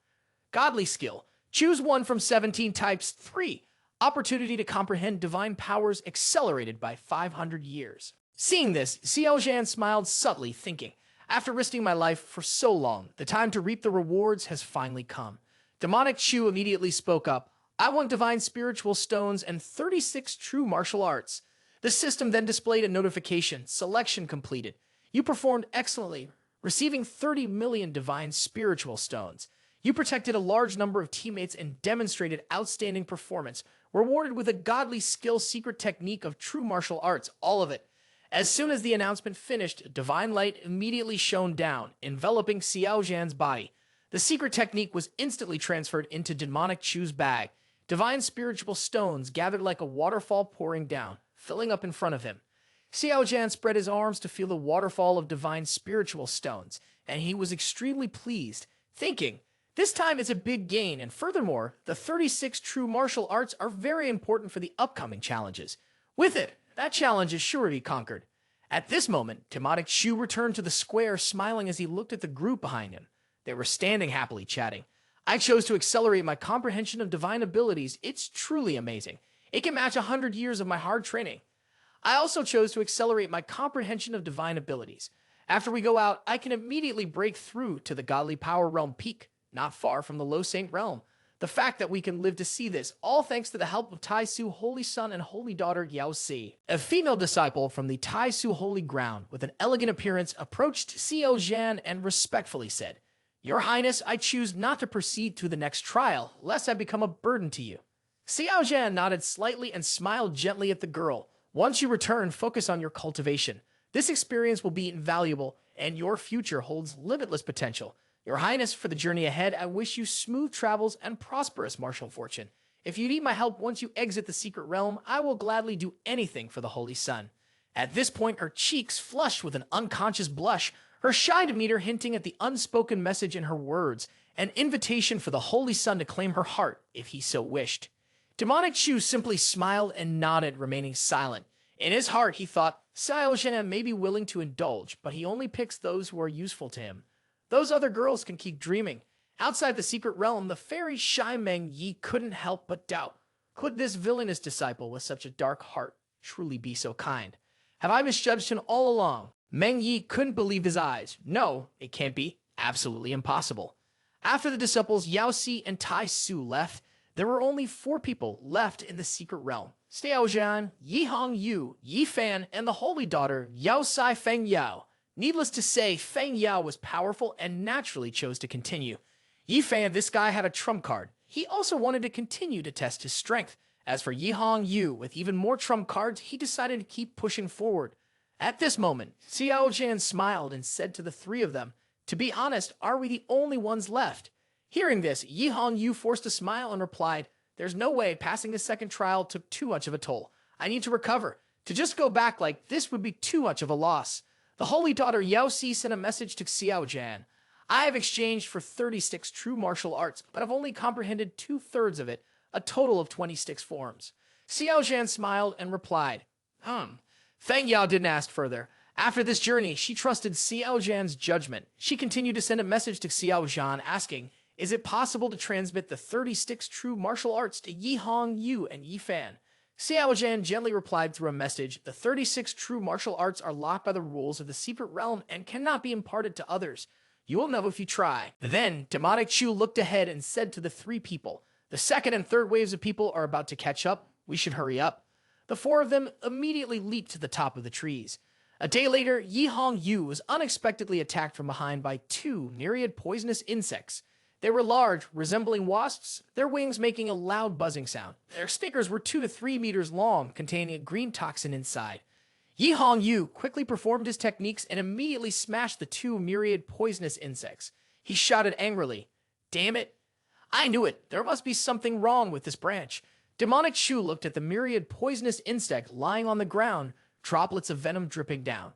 [SPEAKER 1] Godly Skill. Choose 1 from 17 types. 3. Opportunity to comprehend divine powers accelerated by 500 years. Seeing this, Xiao Zhan smiled subtly, thinking, after risking my life for so long, the time to reap the rewards has finally come. Demonic Chu immediately spoke up. I want divine spiritual stones and 36 true martial arts. The system then displayed a notification, selection completed. You performed excellently, receiving 30 million divine spiritual stones. You protected a large number of teammates and demonstrated outstanding performance, rewarded with a godly skill secret technique of true martial arts, all of it. As soon as the announcement finished, divine light immediately shone down, enveloping Xiao Zhan's body. The secret technique was instantly transferred into Demonic Chu's bag. Divine spiritual stones gathered like a waterfall pouring down, filling up in front of him. Xiao Zhan spread his arms to feel the waterfall of divine spiritual stones, and he was extremely pleased, thinking, this time it's a big gain, and furthermore, the 36 true martial arts are very important for the upcoming challenges. With it, that challenge is sure to be conquered. At this moment, Demonic Chu returned to the square, smiling as he looked at the group behind him. They were standing happily chatting. I chose to accelerate my comprehension of divine abilities. It's truly amazing. It can match 100 years of my hard training. I also chose to accelerate my comprehension of divine abilities. After we go out, I can immediately break through to the godly power realm peak, not far from the Low Saint realm. The fact that we can live to see this, all thanks to the help of Tai Su Holy Son and Holy Daughter Yao Si. A female disciple from the Tai Su Holy Ground with an elegant appearance approached Xiao Zhan and respectfully said, Your Highness, I choose not to proceed to the next trial, lest I become a burden to you. Xiao Zhan nodded slightly and smiled gently at the girl. Once you return, focus on your cultivation. This experience will be invaluable, and your future holds limitless potential. Your Highness, for the journey ahead, I wish you smooth travels and prosperous martial fortune. If you need my help once you exit the secret realm, I will gladly do anything for the Holy Sun. At this point, her cheeks flushed with an unconscious blush, her shy demeanor hinting at the unspoken message in her words, an invitation for the Holy Sun to claim her heart, if he so wished. Demonic Chu simply smiled and nodded, remaining silent. In his heart, he thought, Xiao Zhan may be willing to indulge, but he only picks those who are useful to him. Those other girls can keep dreaming. Outside the secret realm, the fairy shy Meng Yi couldn't help but doubt. Could this villainous disciple with such a dark heart truly be so kind? Have I misjudged him all along? Meng Yi couldn't believe his eyes. No, it can't be. Absolutely impossible. After the disciples Yao Si and Tai Su left, there were only 4 people left in the secret realm. Xiao Zhan, Yi Hong Yu, Yi Fan, and the holy daughter Yao Sai Feng Yao. Needless to say, Feng Yao was powerful and naturally chose to continue. Yi Fan, this guy had a trump card. He also wanted to continue to test his strength. As for Yi Hong Yu, with even more trump cards, he decided to keep pushing forward. At this moment, Xiao Zhan smiled and said to the 3 of them, "To be honest, are we the only ones left?" Hearing this, Yi Hong Yu forced a smile and replied, "There's no way. Passing a second trial took too much of a toll. I need to recover. To just go back like this would be too much of a loss." The holy daughter Yao Si sent a message to Xiao Zhan. "I have exchanged for 36 true martial arts, but I've only comprehended 2/3 of it, a total of 26 forms." Xiao Zhan smiled and replied, Feng Yao didn't ask further. After this journey, she trusted Xiao Zhan's judgment. She continued to send a message to Xiao Zhan asking, "Is it possible to transmit the 36 true martial arts to Yi Hong Yu and Yi Fan?" Xiao Zhan gently replied through a message, "The 36 true martial arts are locked by the rules of the secret realm and cannot be imparted to others. You will know if you try." Then, demonic Chu looked ahead and said to the 3 people, "The second and third waves of people are about to catch up. We should hurry up." The 4 of them immediately leaped to the top of the trees. A day later, Yi Hong Yu was unexpectedly attacked from behind by 2 myriad poisonous insects. They were large, resembling wasps, their wings making a loud buzzing sound. Their stickers were 2 to 3 meters long, containing a green toxin inside. Yi Hong Yu quickly performed his techniques and immediately smashed the 2 myriad poisonous insects. He shouted angrily, "Damn it! I knew it! There must be something wrong with this branch." Demonic Chu looked at the myriad poisonous insect lying on the ground, droplets of venom dripping down.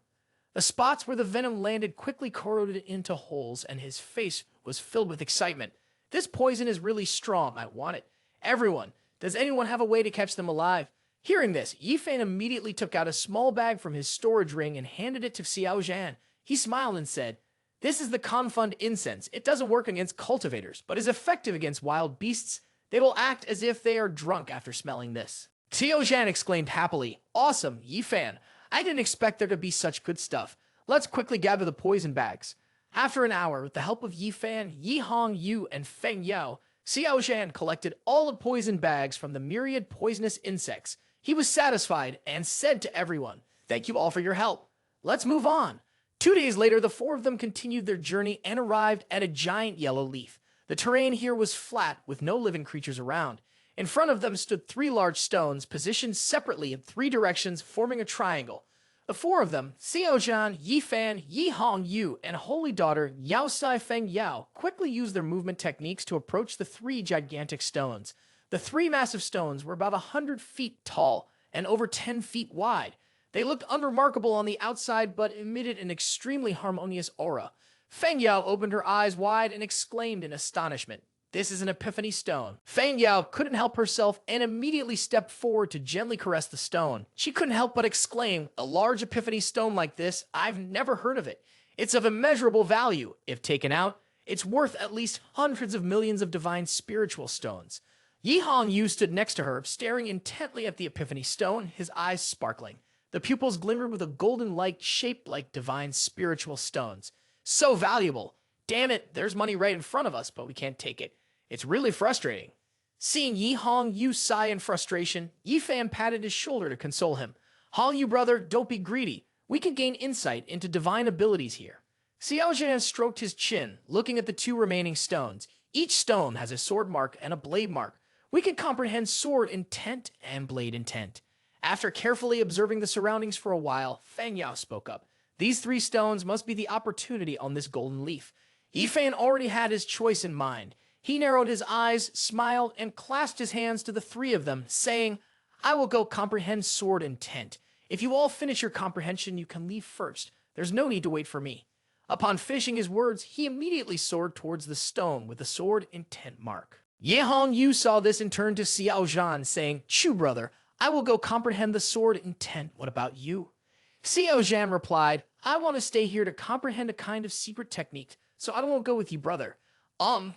[SPEAKER 1] The spots where the venom landed quickly corroded into holes, and his face was filled with excitement. "This poison is really strong. I want it. Everyone, does anyone have a way to catch them alive?" Hearing this, Yi Fan immediately took out a small bag from his storage ring and handed it to Xiao Zhan. He smiled and said, "This is the Confund incense. It doesn't work against cultivators, but is effective against wild beasts. They will act as if they are drunk after smelling this." Xiao Zhan exclaimed happily, "Awesome, Yi Fan. I didn't expect there to be such good stuff. Let's quickly gather the poison bags." After an hour, with the help of Yi Fan, Yi Hong Yu, and Feng Yao, Xiao Zhan collected all the poison bags from the myriad poisonous insects. He was satisfied and said to everyone, "Thank you all for your help. Let's move on." 2 days later, the 4 of them continued their journey and arrived at a giant yellow leaf. The terrain here was flat, with no living creatures around. In front of them stood 3 large stones, positioned separately in 3 directions, forming a triangle. The 4 of them, Xiao Zhan, Yi Fan, Yi Hong Yu, and holy daughter Yao Sai Feng Yao, quickly used their movement techniques to approach the 3 gigantic stones. The 3 massive stones were about 100 feet tall and over 10 feet wide. They looked unremarkable on the outside, but emitted an extremely harmonious aura. Feng Yao opened her eyes wide and exclaimed in astonishment, "This is an epiphany stone." Feng Yao couldn't help herself and immediately stepped forward to gently caress the stone. She couldn't help but exclaim, "A large epiphany stone like this? I've never heard of it. It's of immeasurable value. If taken out, it's worth at least hundreds of millions of divine spiritual stones." Yi Hong Yu stood next to her, staring intently at the epiphany stone, his eyes sparkling. The pupils glimmered with a golden light shaped like divine spiritual stones. "So valuable. Damn it, there's money right in front of us, but we can't take it. It's really frustrating." Seeing Yi Hong Yu sigh in frustration, Yi Fan patted his shoulder to console him. "Hong Yu, brother, don't be greedy. We can gain insight into divine abilities here." Xiao Zhan stroked his chin, looking at the 2 remaining stones. Each stone has a sword mark and a blade mark. We can comprehend sword intent and blade intent. After carefully observing the surroundings for a while, Feng Yao spoke up. "These 3 stones must be the opportunity on this golden leaf." Yi Fan already had his choice in mind. He narrowed his eyes, smiled, and clasped his hands to the 3 of them, saying, "I will go comprehend sword intent. If you all finish your comprehension, you can leave first. There's no need to wait for me." Upon finishing his words, he immediately soared towards the stone with the sword intent mark. Yi Hong Yu saw this and turned to Xiao Zhan, saying, "Chu, brother, I will go comprehend the sword intent. What about you?" Xiao Zhan replied, "I want to stay here to comprehend a kind of secret technique, so I won't go with you, brother."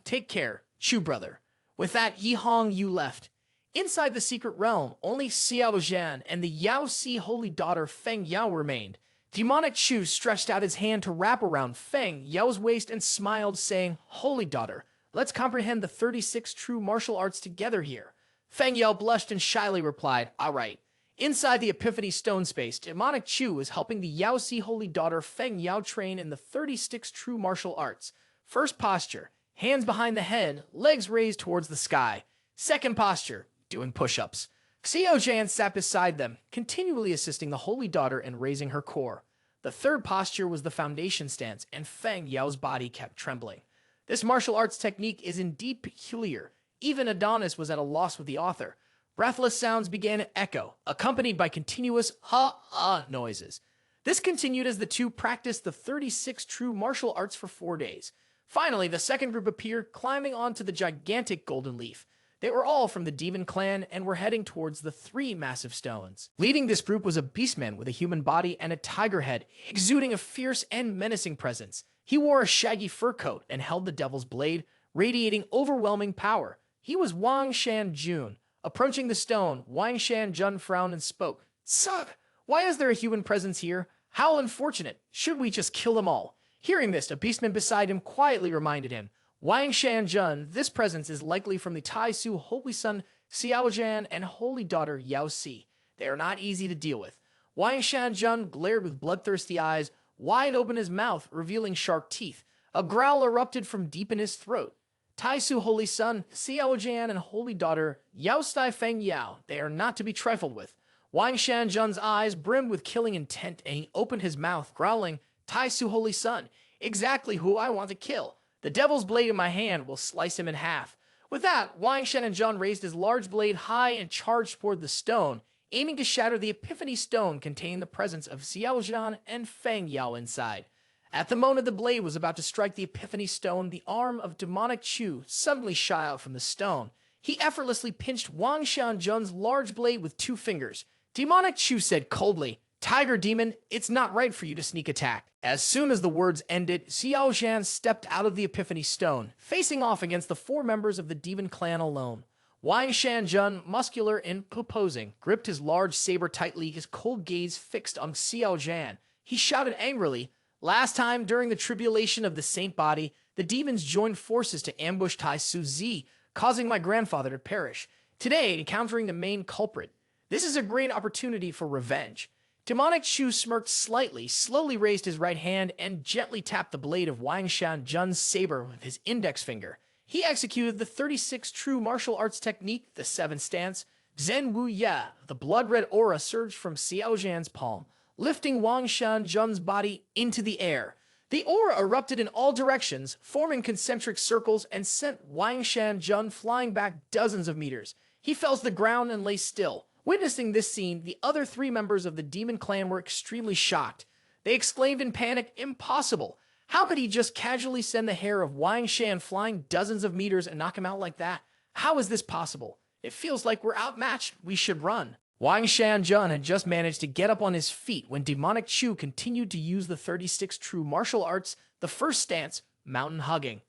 [SPEAKER 1] Take care, Chu, brother." With that, Yi Hong Yu left. Inside the secret realm, only Xiao Zhan and the Yao Si holy daughter Feng Yao remained. Demonic Chu stretched out his hand to wrap around Feng Yao's waist and smiled, saying, "Holy daughter, let's comprehend the 36 true martial arts together here." Feng Yao blushed and shyly replied, "All right." Inside the Epiphany stone space, Demonic Chu was helping the Yaozi holy daughter Feng Yao train in the 36 true martial arts. First posture, hands behind the head, legs raised towards the sky. Second posture, doing push-ups. Xiao Zhan sat beside them, continually assisting the holy daughter in raising her core. The third posture was the foundation stance, and Feng Yao's body kept trembling. This martial arts technique is indeed peculiar. Even Adonis was at a loss with the author. Breathless sounds began to echo, accompanied by continuous ha-ah noises. This continued as the two practiced the 36 true martial arts for 4 days. Finally, the second group appeared, climbing onto the gigantic golden leaf. They were all from the demon clan and were heading towards the 3 massive stones. Leading this group was a beastman with a human body and a tiger head, exuding a fierce and menacing presence. He wore a shaggy fur coat and held the devil's blade, radiating overwhelming power. He was Wang Shanjun. Approaching the stone, Wang Shanjun frowned and spoke. "Sir, why is there a human presence here? How unfortunate. Should we just kill them all?" Hearing this, a beastman beside him quietly reminded him, "Wang Shanjun, this presence is likely from the Tai Su Holy Son Xiao Zhan and holy daughter Yao Si. They are not easy to deal with." Wang Shanjun glared with bloodthirsty eyes, wide open his mouth, revealing sharp teeth. A growl erupted from deep in his throat. Tai Su Holy Son, Xiao Zhan, and holy daughter Yao Stai Feng Yao, they are not to be trifled with. Wang Shanjun's eyes brimmed with killing intent, and he opened his mouth, growling, "Tai Su Holy Son, exactly who I want to kill. The devil's blade in my hand will slice him in half." With that, Wang Shanjun raised his large blade high and charged toward the stone, aiming to shatter the Epiphany stone containing the presence of Xiao Zhan and Feng Yao inside. At the moment the blade was about to strike the Epiphany stone, the arm of Demonic Chu suddenly shot out from the stone. He effortlessly pinched Wang Shanjun's large blade with 2 fingers. Demonic Chu said coldly, "Tiger demon, it's not right for you to sneak attack." As soon as the words ended, Xiao Zhan stepped out of the Epiphany stone, facing off against the 4 members of the demon clan alone. Wang Shanjun, muscular and posing, gripped his large saber tightly, his cold gaze fixed on Xiao Zhan. He shouted angrily, "Last time, during the tribulation of the saint body, the demons joined forces to ambush Tai Su Zi, causing my grandfather to perish. Today, encountering the main culprit. This is a great opportunity for revenge." Demonic Chu smirked slightly, slowly raised his right hand, and gently tapped the blade of Wang Shanjun's saber with his index finger. He executed the 36 true martial arts technique, the 7 stance, Zhen Wu Ya. The blood-red aura surged from Xiao Zhan's palm, lifting Wang Shanjun's body into the air. The aura erupted in all directions, forming concentric circles, and sent Wang Shanjun flying back dozens of meters. He fell to the ground and lay still. Witnessing this scene, the other 3 members of the demon clan were extremely shocked. They exclaimed in panic, "Impossible! How could he just casually send the hair of Wang Shan flying dozens of meters and knock him out like that? How is this possible? It feels like we're outmatched. We should run." Wang Shanjun had just managed to get up on his feet when Demonic Chu continued to use the 36 true martial arts, the first stance, mountain hugging.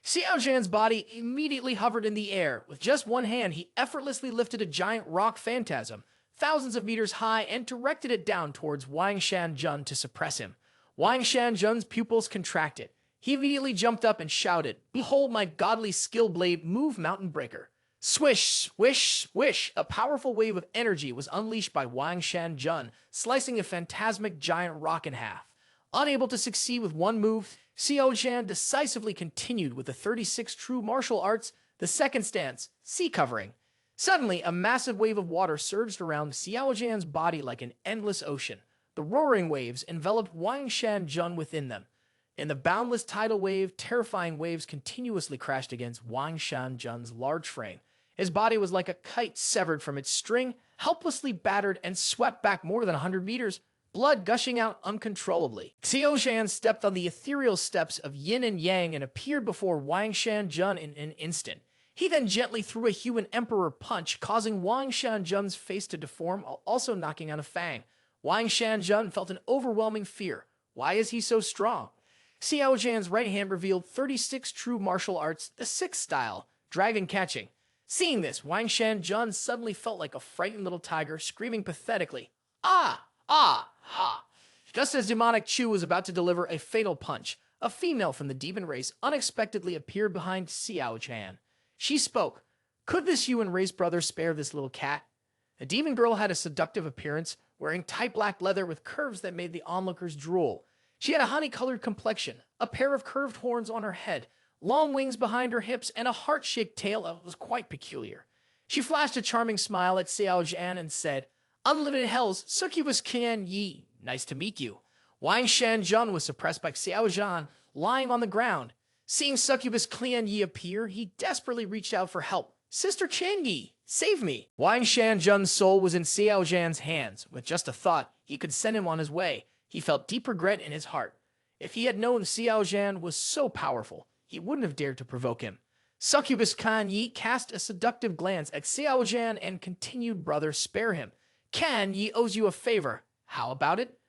[SPEAKER 1] Xiao Zhan's body immediately hovered in the air. With just one hand, he effortlessly lifted a giant rock phantasm, thousands of meters high, and directed it down towards Wang Shanjun to suppress him. Wang Shanjun's pupils contracted. He immediately jumped up and shouted, "Behold my godly skill blade, move mountain breaker." Swish, swish, swish, a powerful wave of energy was unleashed by Wang Shanjun, slicing a phantasmic giant rock in half. Unable to succeed with one move, Xiao Zhan decisively continued with the 36 true martial arts, the second stance, sea covering. Suddenly, a massive wave of water surged around Xiao Zhan's body like an endless ocean. The roaring waves enveloped Wang Shanjun within them. In the boundless tidal wave, terrifying waves continuously crashed against Wang Shanjun's large frame. His body was like a kite severed from its string, helplessly battered and swept back more than 100 meters, blood gushing out uncontrollably. Xiao Zhan stepped on the ethereal steps of yin and yang and appeared before Wang Shanjun in an instant. He then gently threw a human emperor punch, causing Wang Shanjun's face to deform, while also knocking out a fang. Wang Shanjun felt an overwhelming fear. Why is he so strong? Xiao Zhan's right hand revealed 36 true martial arts, the 6th style, dragon catching. Seeing this, Wang Shanjun suddenly felt like a frightened little tiger, screaming pathetically, "Ah! Ah! Ha!" Just as demonic Chu was about to deliver a fatal punch, a female from the demon race unexpectedly appeared behind Xiao Zhan. She spoke. Could this Yun race brother spare this little cat? The demon girl had a seductive appearance, wearing tight black leather with curves that made the onlookers drool. She had a honey-colored complexion, a pair of curved horns on her head, long wings behind her hips, and a heart-shaped tail that was quite peculiar. She flashed a charming smile at Xiao Zhan and said, "Unlimited Hells, succubus Tian Yi. Nice to meet you." Wang Shanjun was suppressed by Xiao Zhan, lying on the ground. Seeing succubus Tian Yi appear, he desperately reached out for help. "Sister Qian Yi, save me!" Wang Shanjun's soul was in Xiao Zhan's hands. With just a thought, he could send him on his way. He felt deep regret in his heart. If he had known Xiao Zhan was so powerful, he wouldn't have dared to provoke him. Succubus Tian Yi cast a seductive glance at Xiao Zhan and continued, "Brother, spare him. Tian Yi owes you a favor. How about it?"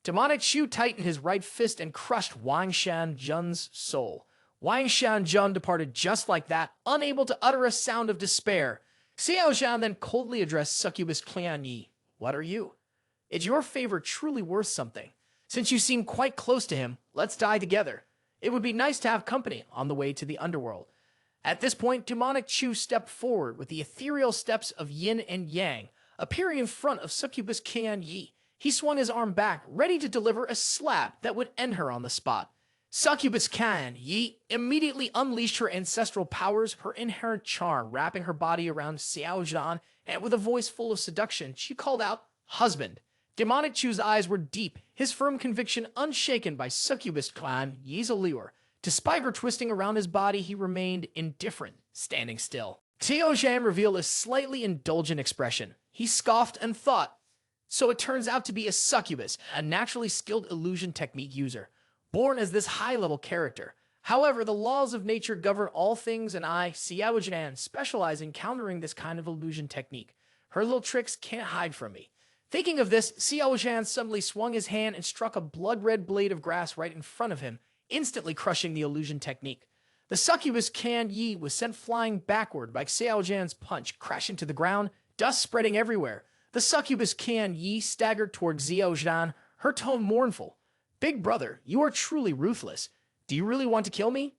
[SPEAKER 1] Demonic Chu tightened his right fist and crushed Wang Shanjun's soul. Wang Shanjun departed just like that, unable to utter a sound of despair. Xiao Zhan then coldly addressed succubus Tian Yi. "What are you? Is your favor truly worth something? Since you seem quite close to him, let's die together. It would be nice to have company on the way to the underworld." At this point, demonic Chu stepped forward with the ethereal steps of yin and yang, appearing in front of succubus Tian Yi. He swung his arm back, ready to deliver a slap that would end her on the spot. Succubus Tian Yi immediately unleashed her ancestral powers, her inherent charm, wrapping her body around Xiao Zhan, and with a voice full of seduction, she called out, "Husband." Demonic Chu's eyes were deep, his firm conviction unshaken by succubus Tian Yi's allure. Despite her twisting around his body, he remained indifferent, standing still. Xiao Zhan revealed a slightly indulgent expression. He scoffed and thought, "So it turns out to be a succubus, a naturally skilled illusion technique user, born as this high-level character. However, the laws of nature govern all things, and I, Xiao Zhan, specialize in countering this kind of illusion technique. Her little tricks can't hide from me." Thinking of this, Xiao Zhan suddenly swung his hand and struck a blood-red blade of grass right in front of him, instantly crushing the illusion technique. The succubus Tian Yi was sent flying backward by Xiao Zhan's punch, crashing to the ground, dust spreading everywhere. The succubus Tian Yi staggered toward Xiao Zhan, her tone mournful. "Big brother, you are truly ruthless. Do you really want to kill me?"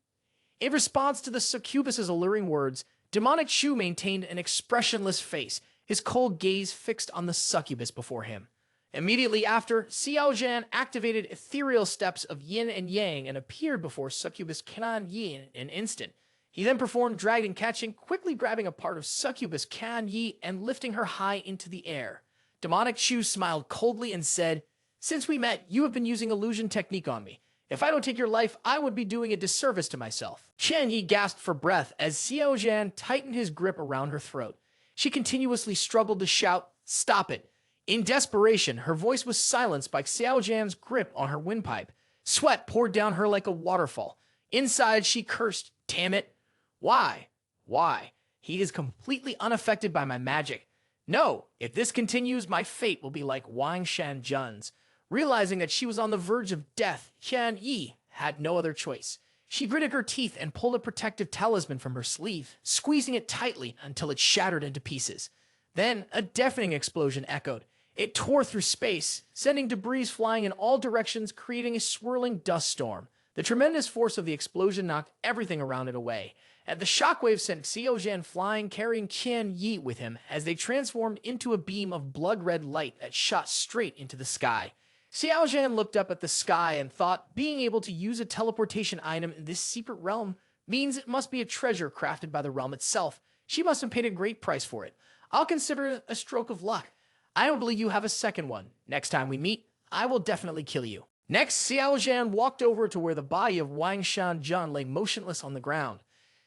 [SPEAKER 1] In response to the succubus's alluring words, demonic Chu maintained an expressionless face, his cold gaze fixed on the succubus before him. Immediately after, Xiao Zhan activated ethereal steps of yin and yang and appeared before succubus Tian Yi in an instant. He then performed dragon catching, quickly grabbing a part of succubus Tian Yi and lifting her high into the air. Demonic Chu smiled coldly and said, "Since we met, you have been using illusion technique on me. If I don't take your life, I would be doing a disservice to myself." Tian Yi gasped for breath as Xiao Zhan tightened his grip around her throat. She continuously struggled to shout, "Stop it." In desperation, her voice was silenced by Xiao Zhan's grip on her windpipe. Sweat poured down her like a waterfall. Inside, she cursed, "Damn it. Why? Why? He is completely unaffected by my magic. No, if this continues, my fate will be like Wang Shanjun's." Realizing that she was on the verge of death, Tian Yi had no other choice. She gritted her teeth and pulled a protective talisman from her sleeve, squeezing it tightly until it shattered into pieces. Then a deafening explosion echoed. It tore through space, sending debris flying in all directions, creating a swirling dust storm. The tremendous force of the explosion knocked everything around it away, and the shockwave sent Xiao Zhan flying, carrying Tian Yi with him as they transformed into a beam of blood-red light that shot straight into the sky. Xiao Zhan looked up at the sky and thought being able to use a teleportation item in this secret realm means it must be a treasure crafted by the realm itself. She must have paid a great price for it. I'll consider it a stroke of luck. I don't believe you have a second one. Next time we meet, I will definitely kill you. Next, Xiao Zhan walked over to where the body of Wang Shanjun lay motionless on the ground.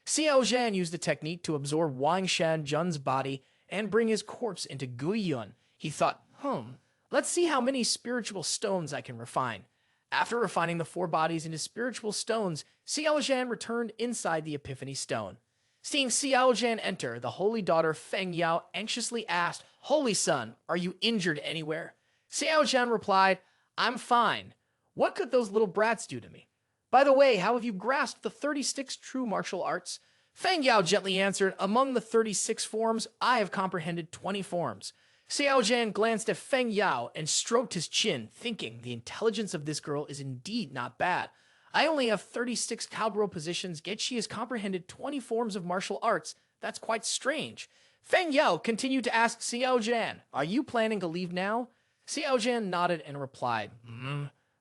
[SPEAKER 1] Xiao Zhan used the technique to absorb Wang Shanjun's body and bring his corpse into Guiyun. He thought, let's see how many spiritual stones I can refine. After refining the 4 bodies into spiritual stones, Xiao Zhan returned inside the Epiphany Stone. Seeing Xiao Zhan enter, the holy daughter Feng Yao anxiously asked, "Holy son, are you injured anywhere?" Xiao Zhan replied, "I'm fine. What could those little brats do to me? By the way, how have you grasped the 36 true martial arts?" Feng Yao gently answered, "Among the 36 forms, I have comprehended 20 forms." Xiao Zhan glanced at Feng Yao and stroked his chin, thinking the intelligence of this girl is indeed not bad. I only have 36 cowgirl positions, yet she has comprehended 20 forms of martial arts. That's quite strange. Feng Yao continued to ask Xiao Zhan, are you planning to leave now? Xiao Zhan nodded and replied,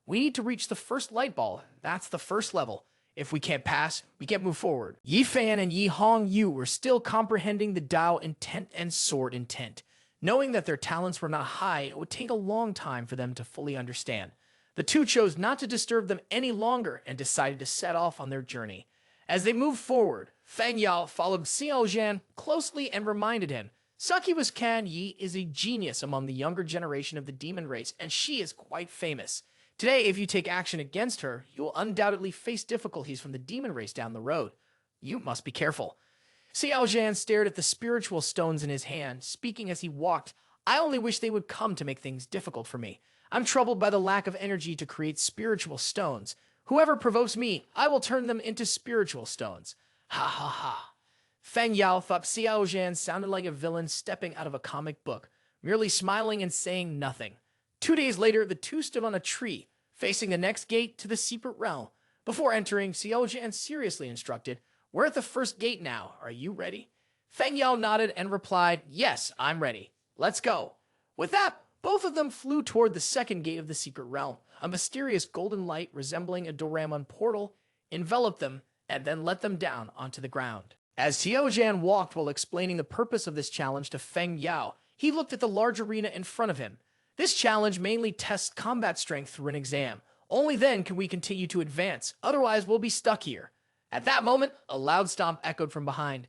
[SPEAKER 1] we need to reach the first light ball. That's the first level. If we can't pass, we can't move forward. Yi Fan and Yi Hong Yu were still comprehending the Dao intent and sword intent. Knowing that their talents were not high, it would take a long time for them to fully understand. The two chose not to disturb them any longer and decided to set off on their journey. As they moved forward, Feng Yao followed Xiao Zhan closely and reminded him, Succubus Kan Yi is a genius among the younger generation of the demon race, and she is quite famous. Today, if you take action against her, you will undoubtedly face difficulties from the demon race down the road. You must be careful. Xiao Zhan stared at the spiritual stones in his hand, speaking as he walked. I only wish they would come to make things difficult for me. I'm troubled by the lack of energy to create spiritual stones. Whoever provokes me, I will turn them into spiritual stones. Ha ha ha. Feng Yao thought Xiao Zhan sounded like a villain stepping out of a comic book, merely smiling and saying nothing. 2 days later, the two stood on a tree, facing the next gate to the secret realm. Before entering, Xiao Zhan seriously instructed, we're at the first gate now. Are you ready? Feng Yao nodded and replied, yes, I'm ready. Let's go. With that, both of them flew toward the second gate of the secret realm. A mysterious golden light resembling a Doraemon portal enveloped them and then let them down onto the ground. As Xiao Zhan walked while explaining the purpose of this challenge to Feng Yao, he looked at the large arena in front of him. This challenge mainly tests combat strength through an exam. Only then can we continue to advance, otherwise we'll be stuck here. At that moment, a loud stomp echoed from behind.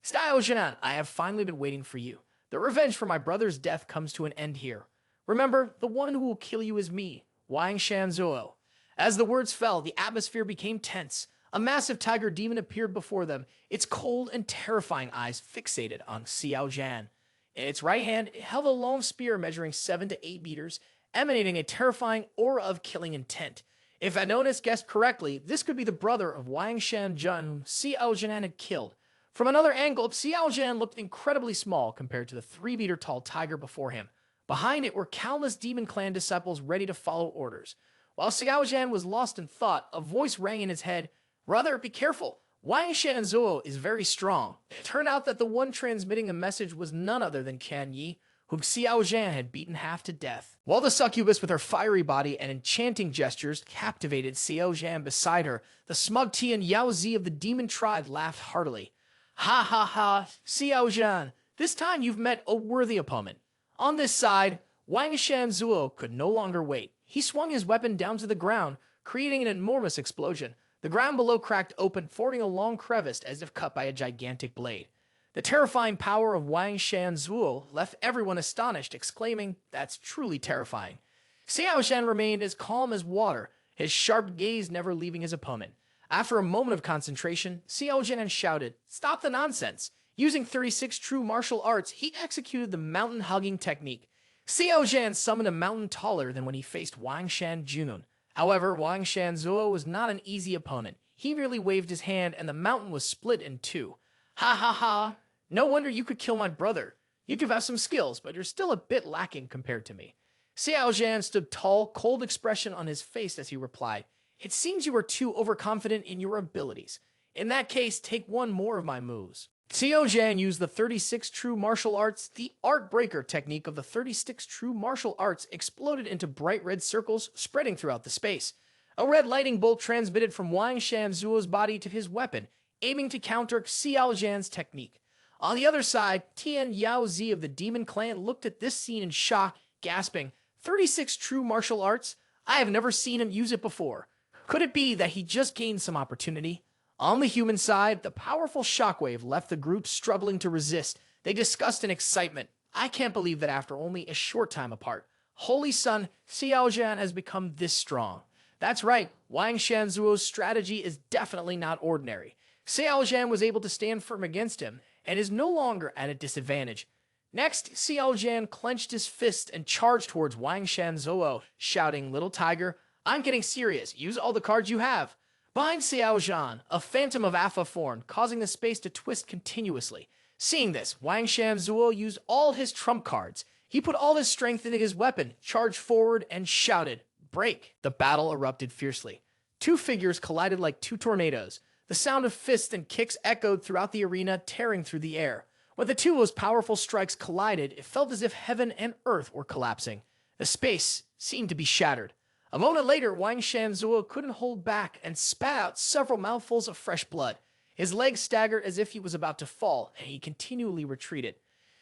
[SPEAKER 1] Xiao Zhan, I have finally been waiting for you. The revenge for my brother's death comes to an end here. Remember, the one who will kill you is me, Wang Shanzhuo. As the words fell, the atmosphere became tense. A massive tiger demon appeared before them, its cold and terrifying eyes fixated on Xiao Zhan. In its right hand, it held a long spear measuring 7 to 8 meters, emanating a terrifying aura of killing intent. If Adonis guessed correctly, this could be the brother of Wang Shanzhuo whom Xiao Zhan had killed. From another angle, Xiao Zhan looked incredibly small compared to the 3-meter-tall tiger before him. Behind it were countless demon clan disciples ready to follow orders. While Xiao Zhan was lost in thought, a voice rang in his head, Brother, be careful. Wang Shanzhuo is very strong. It turned out that the one transmitting a message was none other than Kan Yi, whom Xiao Zhan had beaten half to death. While the succubus with her fiery body and enchanting gestures captivated Xiao Zhan beside her, the smug Tian Yaozi of the demon tribe laughed heartily. Ha ha ha, Xiao Zhan, this time you've met a worthy opponent. On this side, Wang Shanzhuo could no longer wait. He swung his weapon down to the ground, creating an enormous explosion. The ground below cracked open, forming a long crevice as if cut by a gigantic blade. The terrifying power of Wang Shanzhuo left everyone astonished, exclaiming, that's truly terrifying. Xiao Zhan remained as calm as water, his sharp gaze never leaving his opponent. After a moment of concentration, Xiao Zhan shouted, stop the nonsense. Using 36 true martial arts, he executed the mountain-hugging technique. Xiao Zhan summoned a mountain taller than when he faced Wang Shanzhuo. However, Wang Shanzhuo was not an easy opponent. He merely waved his hand and the mountain was split in two. Ha ha ha, no wonder you could kill my brother. You do have some skills, but you're still a bit lacking compared to me. Xiao Zhan stood tall, cold expression on his face as he replied, it seems you are too overconfident in your abilities. In that case, take one more of my moves. Xiao Zhan used the 36 true martial arts. The art breaker technique of the 36 true martial arts exploded into bright red circles spreading throughout the space. A red lightning bolt transmitted from Wang Shanzhuo's body to his weapon, aiming to counter Xiao Zhan's technique. On the other side, Tian Yaozi of the demon clan looked at this scene in shock, gasping, 36 true martial arts? I have never seen him use it before. Could it be that he just gained some opportunity? On the human side, the powerful shockwave left the group struggling to resist. They discussed in excitement. I can't believe that after only a short time apart, Holy Son, Xiao Zhan has become this strong. That's right, Wang Shanzhuo's strategy is definitely not ordinary. Xiao Zhan was able to stand firm against him and is no longer at a disadvantage. Next, Xiao Zhan clenched his fist and charged towards Wang Shanzhuo, shouting, Little Tiger, I'm getting serious. Use all the cards you have. Behind Xiao Zhan, a phantom of Apha formed, causing the space to twist continuously. Seeing this, Wang Shanzhuo used all his trump cards. He put all his strength into his weapon, charged forward, and shouted, "Break!" The battle erupted fiercely. Two figures collided like two tornadoes. The sound of fists and kicks echoed throughout the arena, tearing through the air. When the two most powerful strikes collided, it felt as if heaven and earth were collapsing. The space seemed to be shattered. A moment later, Wang Shanzuo couldn't hold back and spat out several mouthfuls of fresh blood. His legs staggered as if he was about to fall, and he continually retreated.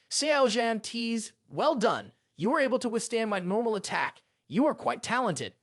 [SPEAKER 1] Xiao Zhan teased, "Well done. You were able to withstand my normal attack. You are quite talented."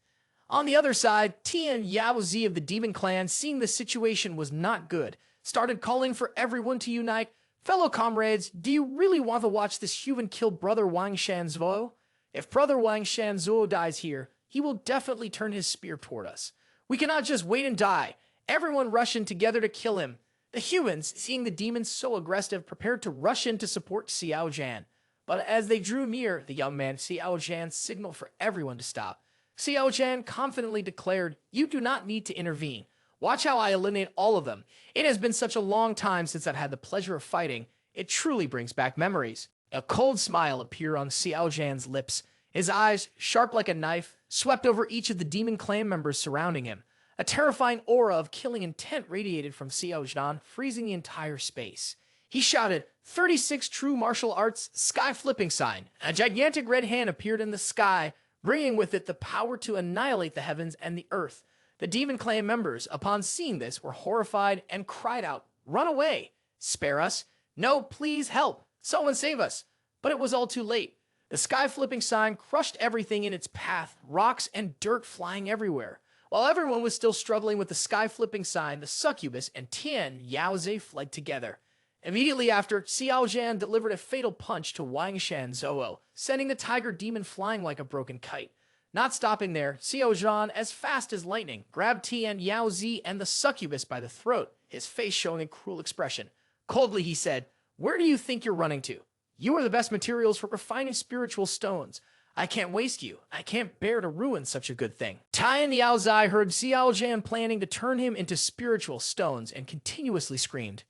[SPEAKER 1] On the other side, Tian Qiong of the Demon Clan, seeing the situation was not good, started calling for everyone to unite. "Fellow comrades, do you really want to watch this human kill brother Wang Shanzuo? If brother Wang Shanzuo dies here, he will definitely turn his spear toward us. We cannot just wait and die. Everyone rush in together to kill him." The humans, seeing the demons so aggressive, prepared to rush in to support Xiao Zhan. But as they drew near, the young man Xiao Zhan signaled for everyone to stop. Xiao Zhan confidently declared, "You do not need to intervene. Watch how I eliminate all of them. It has been such a long time since I've had the pleasure of fighting. It truly brings back memories." A cold smile appeared on Xiao Zhan's lips. His eyes, sharp like a knife, swept over each of the demon clan members surrounding him. A terrifying aura of killing intent radiated from Xiao Zhan, freezing the entire space. He shouted, 36 true martial arts, sky flipping sign." A gigantic red hand appeared in the sky, bringing with it the power to annihilate the heavens and the earth. The demon clan members, upon seeing this, were horrified and cried out, "Run away! Spare us! No, please help! Someone save us!" But it was all too late. The sky flipping sign crushed everything in its path, rocks and dirt flying everywhere. While everyone was still struggling with the sky flipping sign, the succubus and Tian Qiong fled together. Immediately after, Xiao Zhan delivered a fatal punch to Wang Shanzuo, sending the tiger demon flying like a broken kite. Not stopping there, Xiao Zhan, as fast as lightning, grabbed Tian Qiong and the succubus by the throat, his face showing a cruel expression. Coldly, he said, "Where do you think you're running to? You are the best materials for refining spiritual stones. I can't waste you. I can't bear to ruin such a good thing." Tian Qiong heard Xiao Zhan planning to turn him into spiritual stones and continuously screamed,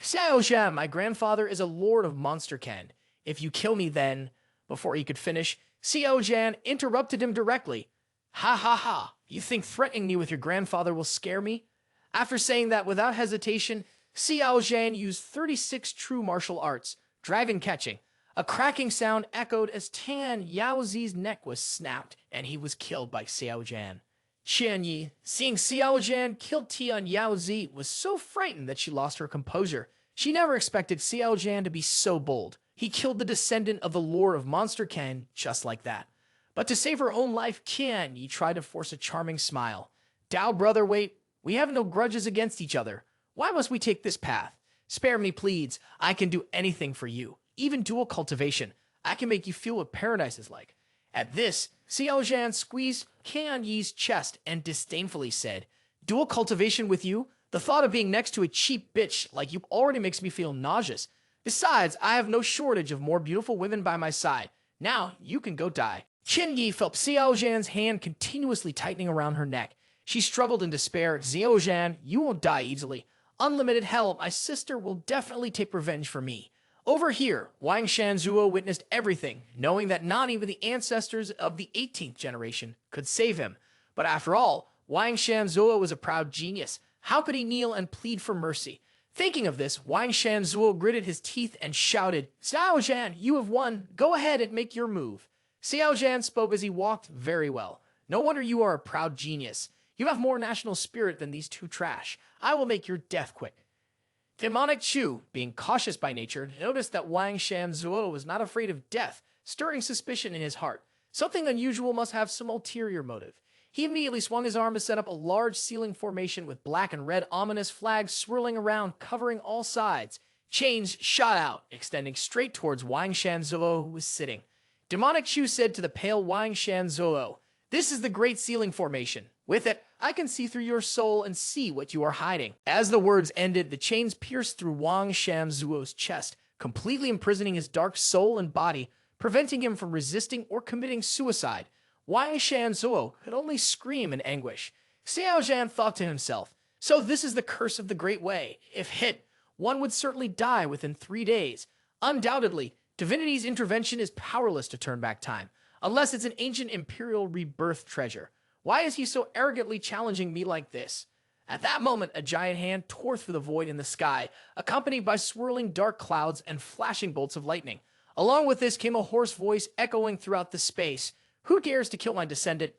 [SPEAKER 1] "Xiao Zhan, my grandfather is a lord of Monsterken. If you kill me then..." Before he could finish, Xiao Zhan interrupted him directly. "Ha ha ha, you think threatening me with your grandfather will scare me?" After saying that without hesitation, Xiao Zhan used 36 true martial arts, dragon catching. A cracking sound echoed as Tian Yaozi's neck was snapped, and he was killed by Xiao Zhan. Qian Yi, seeing Xiao Zhan kill Tian Yaozi, was so frightened that she lost her composure. She never expected Xiao Zhan to be so bold. He killed the descendant of the Lord of Monsterken just like that. But to save her own life, Qian Yi tried to force a charming smile. "Dao, brother, wait. We have no grudges against each other. Why must we take this path? Spare me, please. I can do anything for you. Even dual cultivation. I can make you feel what paradise is like." At this, Xiao Zhan squeezed Qian Yi's chest and disdainfully said, "Dual cultivation with you? The thought of being next to a cheap bitch like you already makes me feel nauseous. Besides, I have no shortage of more beautiful women by my side. Now, you can go die." Qian Yi felt Xiao Zhan's hand continuously tightening around her neck. She struggled in despair. "Xiao Zhan, you won't die easily. Unlimited hell, my sister will definitely take revenge for me." Over here, Wang Shanzuo witnessed everything, knowing that not even the ancestors of the 18th generation could save him. But after all, Wang Shanzuo was a proud genius. How could he kneel and plead for mercy? Thinking of this, Wang Shanzuo gritted his teeth and shouted, "Xiao Zhan, you have won. Go ahead and make your move." Xiao Zhan spoke as he walked. "Very well. No wonder you are a proud genius. You have more national spirit than these two trash. I will make your death quick." Demonic Chu, being cautious by nature, noticed that Wang Shanzuo was not afraid of death, stirring suspicion in his heart. Something unusual must have some ulterior motive. He immediately swung his arm to set up a large ceiling formation with black and red ominous flags swirling around, covering all sides. Chains shot out, extending straight towards Wang Shanzuo, who was sitting. Demonic Chu said to the pale Wang Shanzuo, "This is the great ceiling formation. With it, I can see through your soul and see what you are hiding." As the words ended, the chains pierced through Wang Shanzuo's chest, completely imprisoning his dark soul and body, preventing him from resisting or committing suicide. Wang Shanzuo could only scream in anguish. Xiao Zhan thought to himself, "So this is the curse of the Great Way. If hit, one would certainly die within 3 days. Undoubtedly, Divinity's intervention is powerless to turn back time, unless it's an ancient imperial rebirth treasure. Why is he so arrogantly challenging me like this? At that moment, a giant hand tore through the void in the sky, accompanied by swirling dark clouds and flashing bolts of lightning. Along with this came a hoarse voice echoing throughout the space. Who dares to kill my descendant?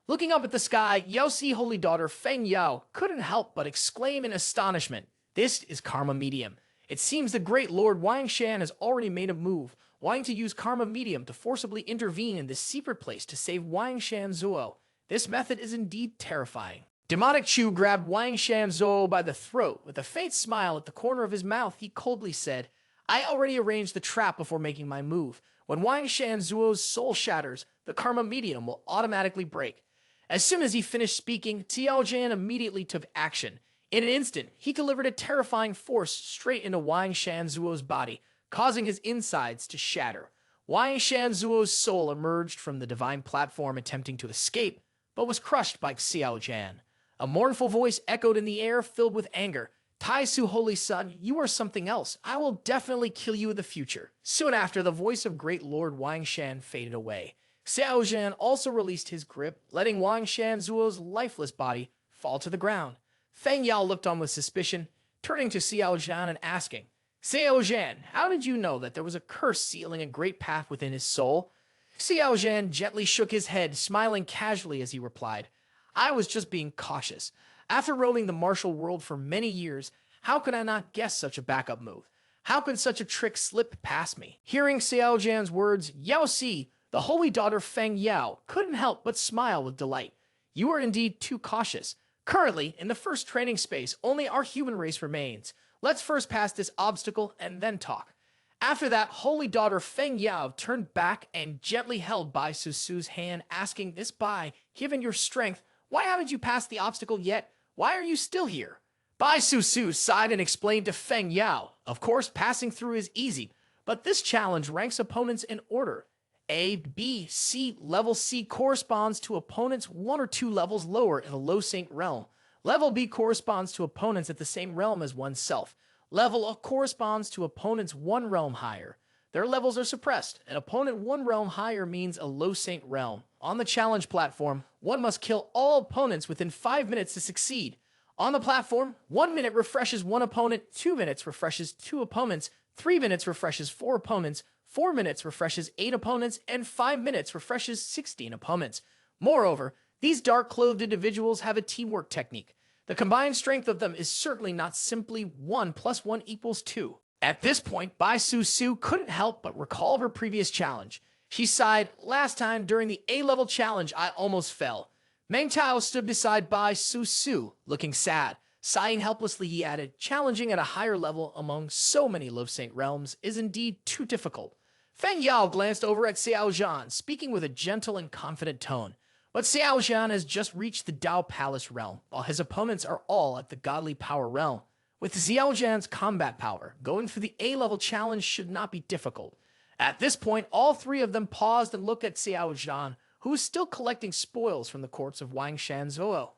[SPEAKER 1] Looking up at the sky, Yaosi Holy Daughter Feng Yao couldn't help but exclaim in astonishment. This is Karma Medium. It seems the great Lord Wang Shan has already made a move, wanting to use Karma Medium to forcibly intervene in this secret place to save Wang Shan Zuo. This method is indeed terrifying. Demonic Chu grabbed Wang Shan Zuo by the throat. With a faint smile at the corner of his mouth, he coldly said, I already arranged the trap before making my move. When Wang Shan Zuo's soul shatters, the Karma Medium will automatically break. As soon as he finished speaking, Xiao Zhan immediately took action. In an instant, he delivered a terrifying force straight into Wang Shan Zuo's body, causing his insides to shatter. Wang Shan Zuo's soul emerged from the divine platform attempting to escape, but was crushed by Xiao Zhan. A mournful voice echoed in the air, filled with anger. Tai Su Holy Son, you are something else. I will definitely kill you in the future. Soon after, the voice of great Lord Wang Shan faded away. Xiao Zhan also released his grip, letting Wang Shan Zuo's lifeless body fall to the ground. Feng Yao looked on with suspicion, turning to Xiao Zhan and asking, Xiao Zhan, how did you know that there was a curse sealing a great path within his soul? Xiao Zhan gently shook his head, smiling casually as he replied, I was just being cautious. After roaming the martial world for many years, how could I not guess such a backup move? How could such a trick slip past me? Hearing Xiao Zhan's words, Yao Si, the holy daughter Feng Yao, couldn't help but smile with delight. You are indeed too cautious. Currently, in the first training space, only our human race remains. Let's first pass this obstacle and then talk. After that, holy daughter Feng Yao turned back and gently held Bai Susu's hand, asking this Bai, given your strength, why haven't you passed the obstacle yet? Why are you still here? Bai Susu sighed and explained to Feng Yao, of course, passing through is easy, but this challenge ranks opponents in order. A, B, C. Level C corresponds to opponents 1 or 2 levels lower in the low sync realm. Level B corresponds to opponents at the same realm as oneself. Level A corresponds to opponents 1 realm higher. Their levels are suppressed. An opponent 1 realm higher means a low sync realm. On the challenge platform, one must kill all opponents within 5 minutes to succeed. On the platform, 1 minute refreshes 1 opponent, 2 minutes refreshes 2 opponents, 3 minutes refreshes 4 opponents, 4 minutes refreshes 8 opponents, and 5 minutes refreshes 16 opponents. Moreover, these dark-clothed individuals have a teamwork technique. The combined strength of them is certainly not simply 1 + 1 = 2. At this point, Bai Su couldn't help but recall her previous challenge. She sighed, last time during the A-level challenge, I almost fell. Meng Tao stood beside Bai Su, looking sad. Sighing helplessly, he added, challenging at a higher level among so many low sync realms is indeed too difficult. Feng Yao glanced over at Xiao Zhan, speaking with a gentle and confident tone. But Xiao Zhan has just reached the Dao Palace realm, while his opponents are all at the Godly Power realm. With Xiao Zhan's combat power, going for the A-level challenge should not be difficult. At this point, all 3 of them paused and looked at Xiao Zhan, who was still collecting spoils from the courts of Wang Shan Zuo.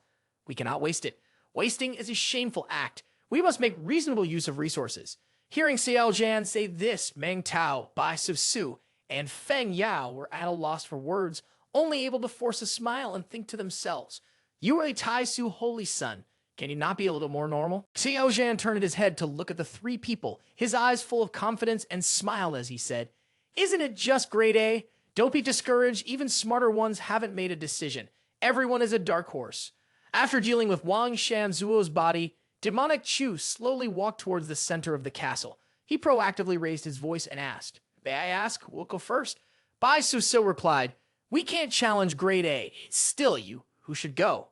[SPEAKER 1] We cannot waste it. Wasting is a shameful act. We must make reasonable use of resources. Hearing Xiao Zhan say this, Meng Tao, Bai Su, and Feng Yao were at a loss for words, only able to force a smile and think to themselves, you are a Tai Su Holy Son. Can you not be a little more normal? Xiao Zhan turned his head to look at the 3 people, his eyes full of confidence, and smiled as he said, isn't it just grade A? Don't be discouraged, even smarter ones haven't made a decision. Everyone is a dark horse. After dealing with Wang Shan Zuo's body, Demonic Chu slowly walked towards the center of the castle. He proactively raised his voice and asked, may I ask, who'll go first? Bai Su replied, we can't challenge grade A. It's still you. Who should go?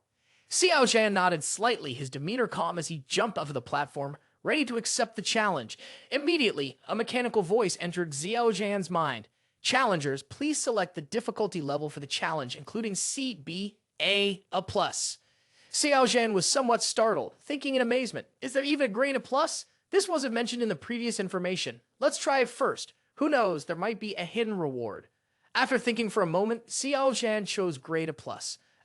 [SPEAKER 1] Xiao Zhan nodded slightly, his demeanor calm as he jumped off of the platform, ready to accept the challenge. Immediately, a mechanical voice entered Xiao Zhan's mind. Challengers, please select the difficulty level for the challenge, including C, B, A+. Xiao Zhan was somewhat startled, thinking in amazement, is there even a grade A+? This wasn't mentioned in the previous information. Let's try it first. Who knows, there might be a hidden reward. After thinking for a moment, Xiao Zhan chose grade A+.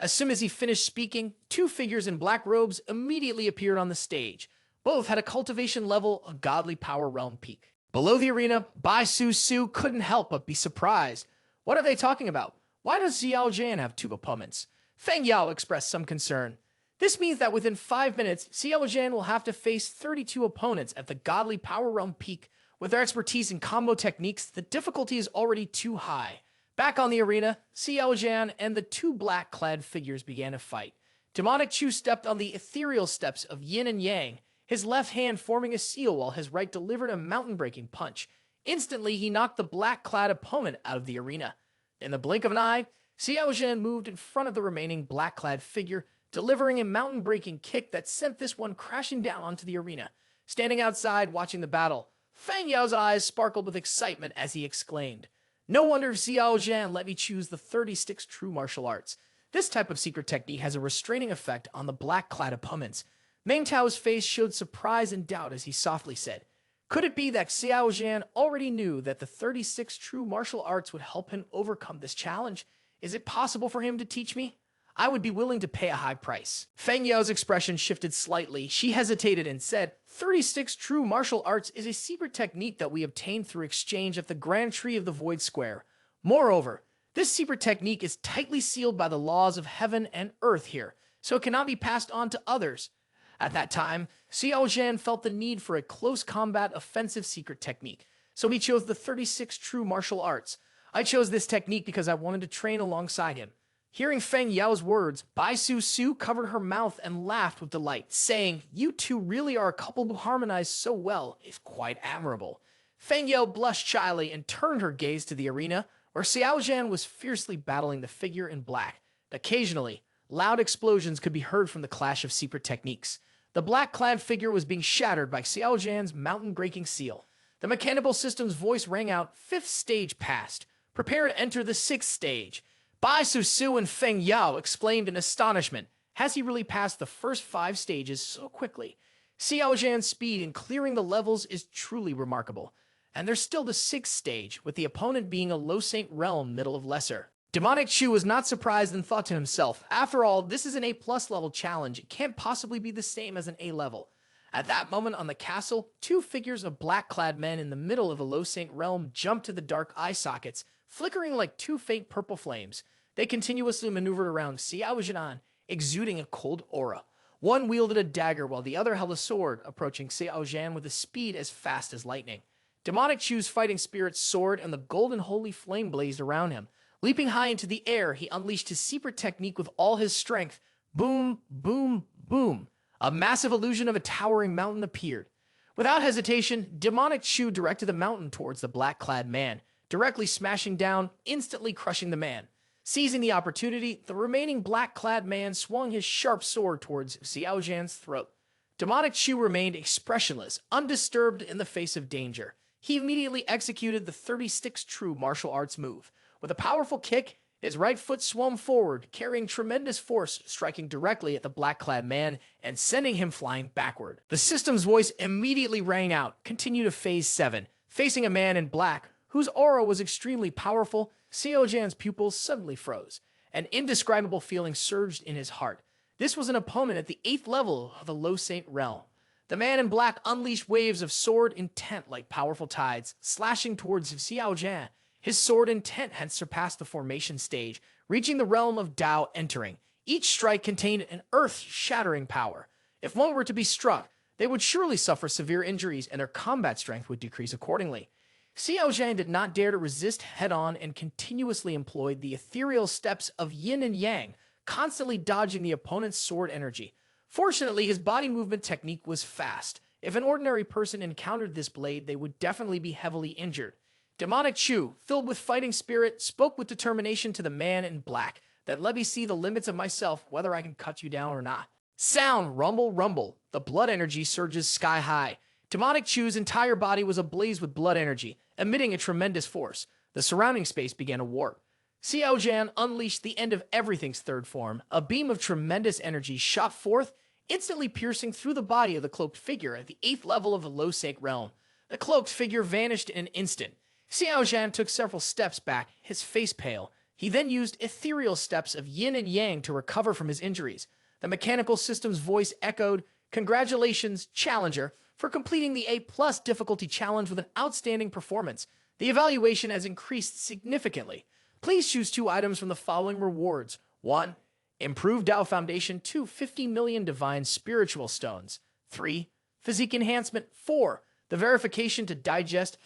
[SPEAKER 1] As soon as he finished speaking, 2 figures in black robes immediately appeared on the stage. Both had a cultivation level of Godly Power realm peak. Below the arena, Bai Su couldn't help but be surprised. What are they talking about? Why does Xiao Zhan have two opponents? Feng Yao expressed some concern. This means that within 5 minutes, Xiao Zhan will have to face 32 opponents at the godly power realm peak. With their expertise in combo techniques, the difficulty is already too high. Back on the arena, Xiao Zhan and the two black-clad figures began a fight. Demonic Chu stepped on the ethereal steps of yin and yang, his left hand forming a seal while his right delivered a mountain-breaking punch. Instantly, he knocked the black-clad opponent out of the arena. In the blink of an eye, Xiao Zhan moved in front of the remaining black-clad figure, delivering a mountain-breaking kick that sent this one crashing down onto the arena. Standing outside watching the battle, Feng Yao's eyes sparkled with excitement as he exclaimed, "No wonder Xiao Zhan let me choose the 36 true martial arts. This type of secret technique has a restraining effect on the black-clad opponents." Meng Tao's face showed surprise and doubt as he softly said, "Could it be that Xiao Zhan already knew that the 36 true martial arts would help him overcome this challenge? Is it possible for him to teach me? I would be willing to pay a high price." Feng Yao's expression shifted slightly. She hesitated and said, 36 true martial arts is a secret technique that we obtained through exchange at the Grand Tree of the Void Square. Moreover, this secret technique is tightly sealed by the laws of heaven and earth here, so it cannot be passed on to others. At that time, Xiao Zhan felt the need for a close combat offensive secret technique, so he chose the 36 true martial arts. I chose this technique because I wanted to train alongside him. Hearing Feng Yao's words, Bai Su covered her mouth and laughed with delight, saying, "You two really are a couple who harmonize so well. It's quite admirable." Feng Yao blushed shyly and turned her gaze to the arena, where Xiao Zhan was fiercely battling the figure in black. Occasionally, loud explosions could be heard from the clash of secret techniques. The black-clad figure was being shattered by Xiao Zhan's mountain-breaking seal. The mechanical system's voice rang out, "Fifth stage passed. Prepare to enter the 6th stage." Bai Su and Feng Yao exclaimed in astonishment. Has he really passed the first 5 stages so quickly? Xiao Zhan's speed in clearing the levels is truly remarkable. And there's still the 6th stage, with the opponent being a Low Saint Realm middle of lesser. Demonic Chu was not surprised and thought to himself, after all, this is an A+ level challenge. It can't possibly be the same as an A level. At that moment on the castle, 2 figures of black-clad men in the middle of the Low Saint Realm jumped to the dark eye sockets, flickering like 2 faint purple flames. They continuously maneuvered around Xiao Zhan, exuding a cold aura. One wielded a dagger while the other held a sword, approaching Xiao Zhan with a speed as fast as lightning. Demonic Chu's fighting spirit soared and the golden holy flame blazed around him. Leaping high into the air, he unleashed his secret technique with all his strength. Boom, boom, boom. A massive illusion of a towering mountain appeared. Without hesitation, Demonic Chu directed the mountain towards the black-clad man, directly smashing down, instantly crushing the man. Seizing the opportunity, the remaining black-clad man swung his sharp sword towards Xiao Zhan's throat. Demonic Chu remained expressionless, undisturbed in the face of danger. He immediately executed the 36 true martial arts move. With a powerful kick, his right foot swung forward, carrying tremendous force, striking directly at the black-clad man and sending him flying backward. The system's voice immediately rang out. Continue to phase 7. Facing a man in black, whose aura was extremely powerful, Xiao Zhan's pupils suddenly froze. An indescribable feeling surged in his heart. This was an opponent at the 8th level of the Low Saint Realm. The man in black unleashed waves of sword intent like powerful tides, slashing towards Xiao Zhan. His sword intent had surpassed the formation stage, reaching the realm of Dao entering. Each strike contained an earth-shattering power. If one were to be struck, they would surely suffer severe injuries and their combat strength would decrease accordingly. Xiao Zhan did not dare to resist head-on and continuously employed the ethereal steps of yin and yang, constantly dodging the opponent's sword energy. Fortunately, his body movement technique was fast. If an ordinary person encountered this blade, they would definitely be heavily injured. Demonic Chu, filled with fighting spirit, spoke with determination to the man in black, that let me see the limits of myself, whether I can cut you down or not. Sound, rumble, rumble. The blood energy surges sky high. Demonic Chu's entire body was ablaze with blood energy, emitting a tremendous force. The surrounding space began to warp. Xiao Zhan unleashed the end of everything's third form. A beam of tremendous energy shot forth, instantly piercing through the body of the cloaked figure at the 8th level of the Low Saint Realm. The cloaked figure vanished in an instant. Xiao Zhan took several steps back, his face pale. He then used ethereal steps of yin and yang to recover from his injuries. The mechanical system's voice echoed, "Congratulations, challenger. for completing the A+ difficulty challenge with an outstanding performance. The evaluation has increased significantly. Please choose 2 items from the following rewards. 1. Improved Tao Foundation. 2. 50 million Divine Spiritual Stones. 3. Physique Enhancement. 4. The verification to digest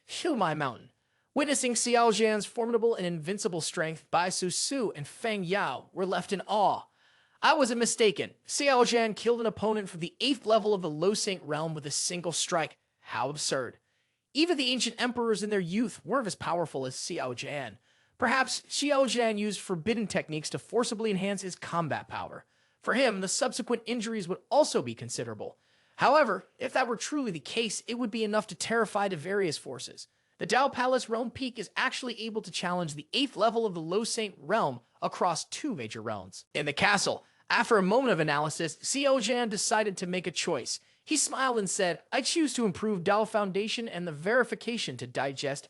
[SPEAKER 1] Chu Mountain. Witnessing Xiao Zhan's formidable and invincible strength, Bai Su and Feng Yao were left in awe. I wasn't mistaken. Xiao Zhan killed an opponent from the 8th level of the Low Saint realm with a single strike. How absurd. Even the ancient emperors in their youth weren't as powerful as Xiao Zhan. Perhaps Xiao Zhan used forbidden techniques to forcibly enhance his combat power. For him, the subsequent injuries would also be considerable. However, if that were truly the case, it would be enough to terrify the various forces. The Tao Palace Realm Peak is actually able to challenge the 8th level of the Low Saint realm across 2 major realms. In the castle, after a moment of analysis, Xiao Zhan decided to make a choice. He smiled and said, I choose to improve Tao Foundation and the verification to digest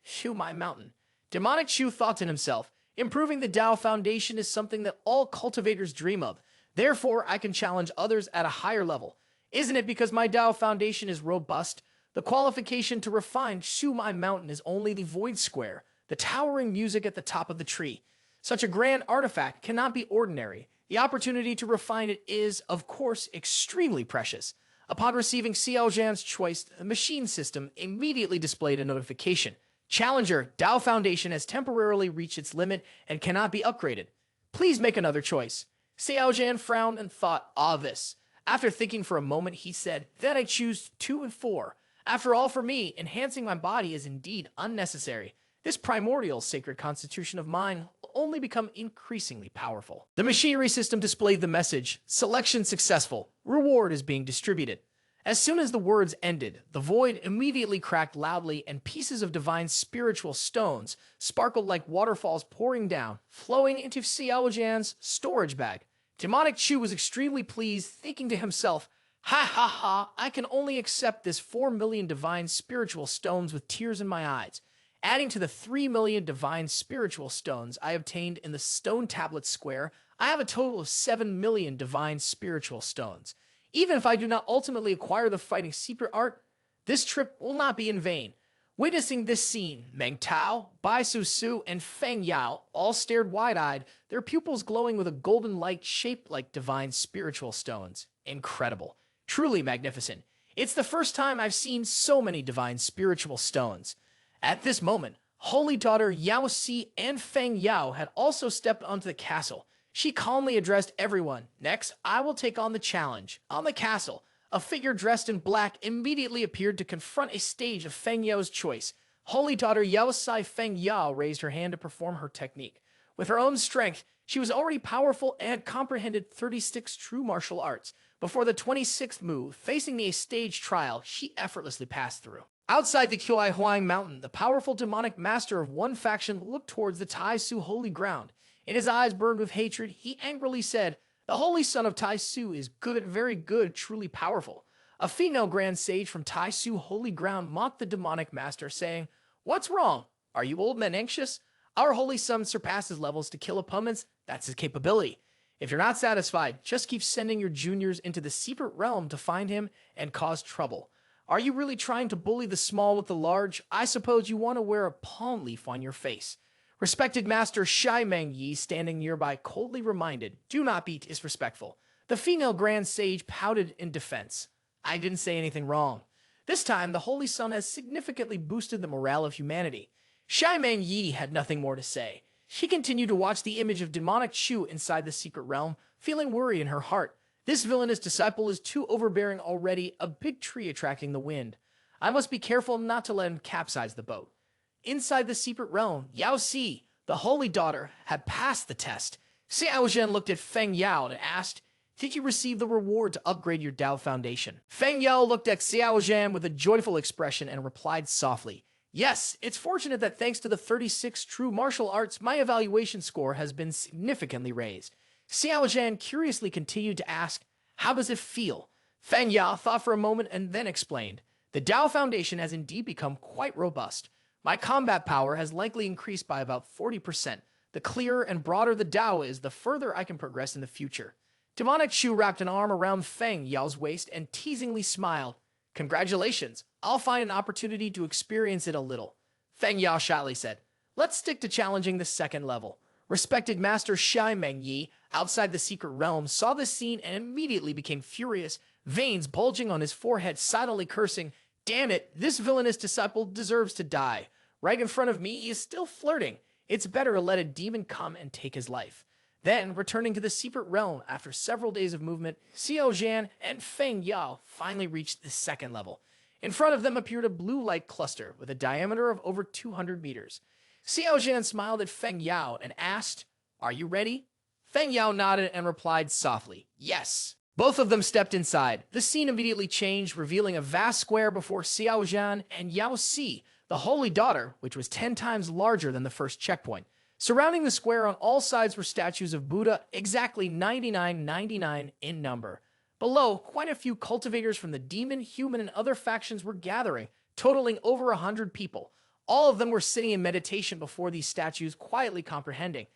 [SPEAKER 1] Chu Mountain. Demonic Chu thought to himself, improving the Tao Foundation is something that all cultivators dream of. Therefore, I can challenge others at a higher level. Isn't it because my Tao Foundation is robust? The qualification to refine Chu Mountain is only the void square, the towering music at the top of the tree. Such a grand artifact cannot be ordinary. The opportunity to refine it is, of course, extremely precious. Upon receiving Xiao Zhan's choice, the machine system immediately displayed a notification. Challenger, Tao Foundation has temporarily reached its limit and cannot be upgraded. Please make another choice. Xiao Zhan frowned and thought, this. After thinking for a moment, he said, then I choose 2 and 4. After all, for me, enhancing my body is indeed unnecessary. This primordial sacred constitution of mine will only become increasingly powerful. The machinery system displayed the message, selection successful, reward is being distributed. As soon as the words ended, the void immediately cracked loudly and pieces of divine spiritual stones sparkled like waterfalls pouring down, flowing into Xiao Zhan's storage bag. Demonic Chu was extremely pleased, thinking to himself, ha ha ha, I can only accept this 4 million divine spiritual stones with tears in my eyes. Adding to the 3 million divine spiritual stones I obtained in the stone tablet square, I have a total of 7 million divine spiritual stones. Even if I do not ultimately acquire the fighting secret art, this trip will not be in vain. Witnessing this scene, Meng Tao, Bai Su, and Feng Yao all stared wide-eyed, their pupils glowing with a golden light shaped like divine spiritual stones. Incredible. Truly magnificent. It's the first time I've seen so many divine spiritual stones. At this moment, Holy Daughter Yao Si and Feng Yao had also stepped onto the castle. She calmly addressed everyone. Next, I will take on the challenge. On the castle, a figure dressed in black immediately appeared to confront a stage of Feng Yao's choice. Holy Daughter Yao Si Feng Yao raised her hand to perform her technique. With her own strength, she was already powerful and had comprehended 36 true martial arts. Before the 26th move, facing the stage trial, she effortlessly passed through. Outside the Huang Mountain, the powerful demonic master of one faction looked towards the Tai Su Holy Ground. In his eyes burned with hatred, he angrily said, the holy son of Tai Su is good, very good, truly powerful. A female grand sage from Tai Su Holy Ground mocked the demonic master, saying, what's wrong? Are you old men anxious? Our holy son surpasses levels to kill opponents. That's his capability. If you're not satisfied, just keep sending your juniors into the secret realm to find him and cause trouble. Are you really trying to bully the small with the large? I suppose you want to wear a palm leaf on your face. Respected Master Shai Meng Yi, standing nearby, coldly reminded, do not be disrespectful. The female Grand Sage pouted in defense. I didn't say anything wrong. This time, the Holy Sun has significantly boosted the morale of humanity. Shai Meng Yi had nothing more to say. She continued to watch the image of demonic Chu inside the secret realm, feeling worry in her heart. This villainous disciple is too overbearing already, a big tree attracting the wind. I must be careful not to let him capsize the boat. Inside the secret realm, Yao Si, the holy daughter, had passed the test. Xiao Zhan looked at Feng Yao and asked, did you receive the reward to upgrade your Tao Foundation? Feng Yao looked at Xiao Zhan with a joyful expression and replied softly, yes, it's fortunate that thanks to the 36 true martial arts, my evaluation score has been significantly raised. Xiao Zhan curiously continued to ask, how does it feel? Feng Yao thought for a moment and then explained, the Tao Foundation has indeed become quite robust. My combat power has likely increased by about 40%. The clearer and broader the Tao is, the further I can progress in the future. Demonic Chu wrapped an arm around Feng Yao's waist and teasingly smiled. Congratulations. I'll find an opportunity to experience it a little. Feng Yao shyly said, let's stick to challenging the second level. Respected Master Shai Meng Yi, outside the secret realm, saw this scene and immediately became furious, veins bulging on his forehead, silently cursing, damn it, this villainous disciple deserves to die. Right in front of me, he is still flirting. It's better to let a demon come and take his life. Then, returning to the secret realm after several days of movement, Xiao Zhan and Feng Yao finally reached the second level. In front of them appeared a blue light cluster with a diameter of over 200 meters. Xiao Zhan smiled at Feng Yao and asked, "Are you ready?" Feng Yao nodded and replied softly, "Yes." Both of them stepped inside. The scene immediately changed, revealing a vast square before Xiao Zhan and Yao Si, the Holy Daughter, which was 10 times larger than the first checkpoint. Surrounding the square on all sides were statues of Buddha, exactly 99 in number. Below, quite a few cultivators from the demon, human, and other factions were gathering, totaling over 100 people. All of them were sitting in meditation before these statues, quietly comprehending.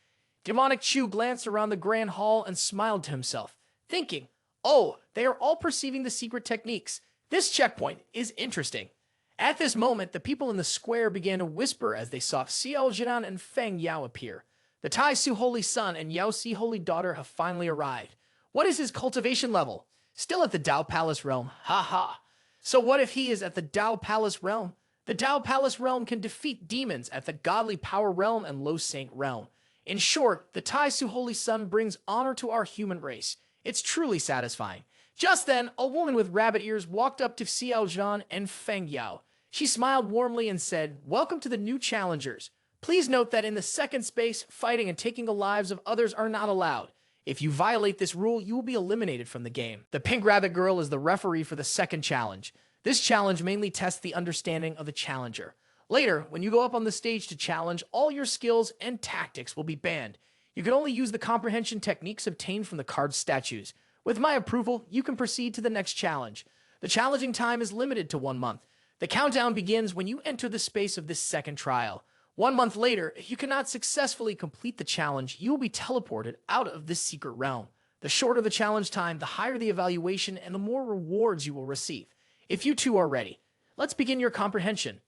[SPEAKER 1] Demonic Chu glanced around the grand hall and smiled to himself, thinking, oh, they are all perceiving the secret techniques. This checkpoint is interesting. At this moment, the people in the square began to whisper as they saw Xiao Zhan and Feng Yao appear. The Tai Su Holy Son and Yao Si Holy Daughter have finally arrived. What is his cultivation level? Still at the Dao Palace realm. Ha ha. So what if he is at the Dao Palace realm? The Dao Palace realm can defeat demons at the Godly Power realm and Low Saint realm. In short, the Tai Su Holy Son brings honor to our human race. It's truly satisfying. Just then, a woman with rabbit ears walked up to Xiao Zhan and Feng Yao. She smiled warmly and said, "Welcome to the new challengers. Please note that in the second space, fighting and taking the lives of others are not allowed. If you violate this rule, you will be eliminated from the game." The pink rabbit girl is the referee for the second challenge. This challenge mainly tests the understanding of the challenger. Later, when you go up on the stage to challenge, all your skills and tactics will be banned. You can only use the comprehension techniques obtained from the card statues. With my approval, you can proceed to the next challenge. The challenging time is limited to 1 month. The countdown begins when you enter the space of this second trial. 1 month later, if you cannot successfully complete the challenge, you will be teleported out of this secret realm. The shorter the challenge time, the higher the evaluation and the more rewards you will receive. If you two are ready, let's begin your comprehension.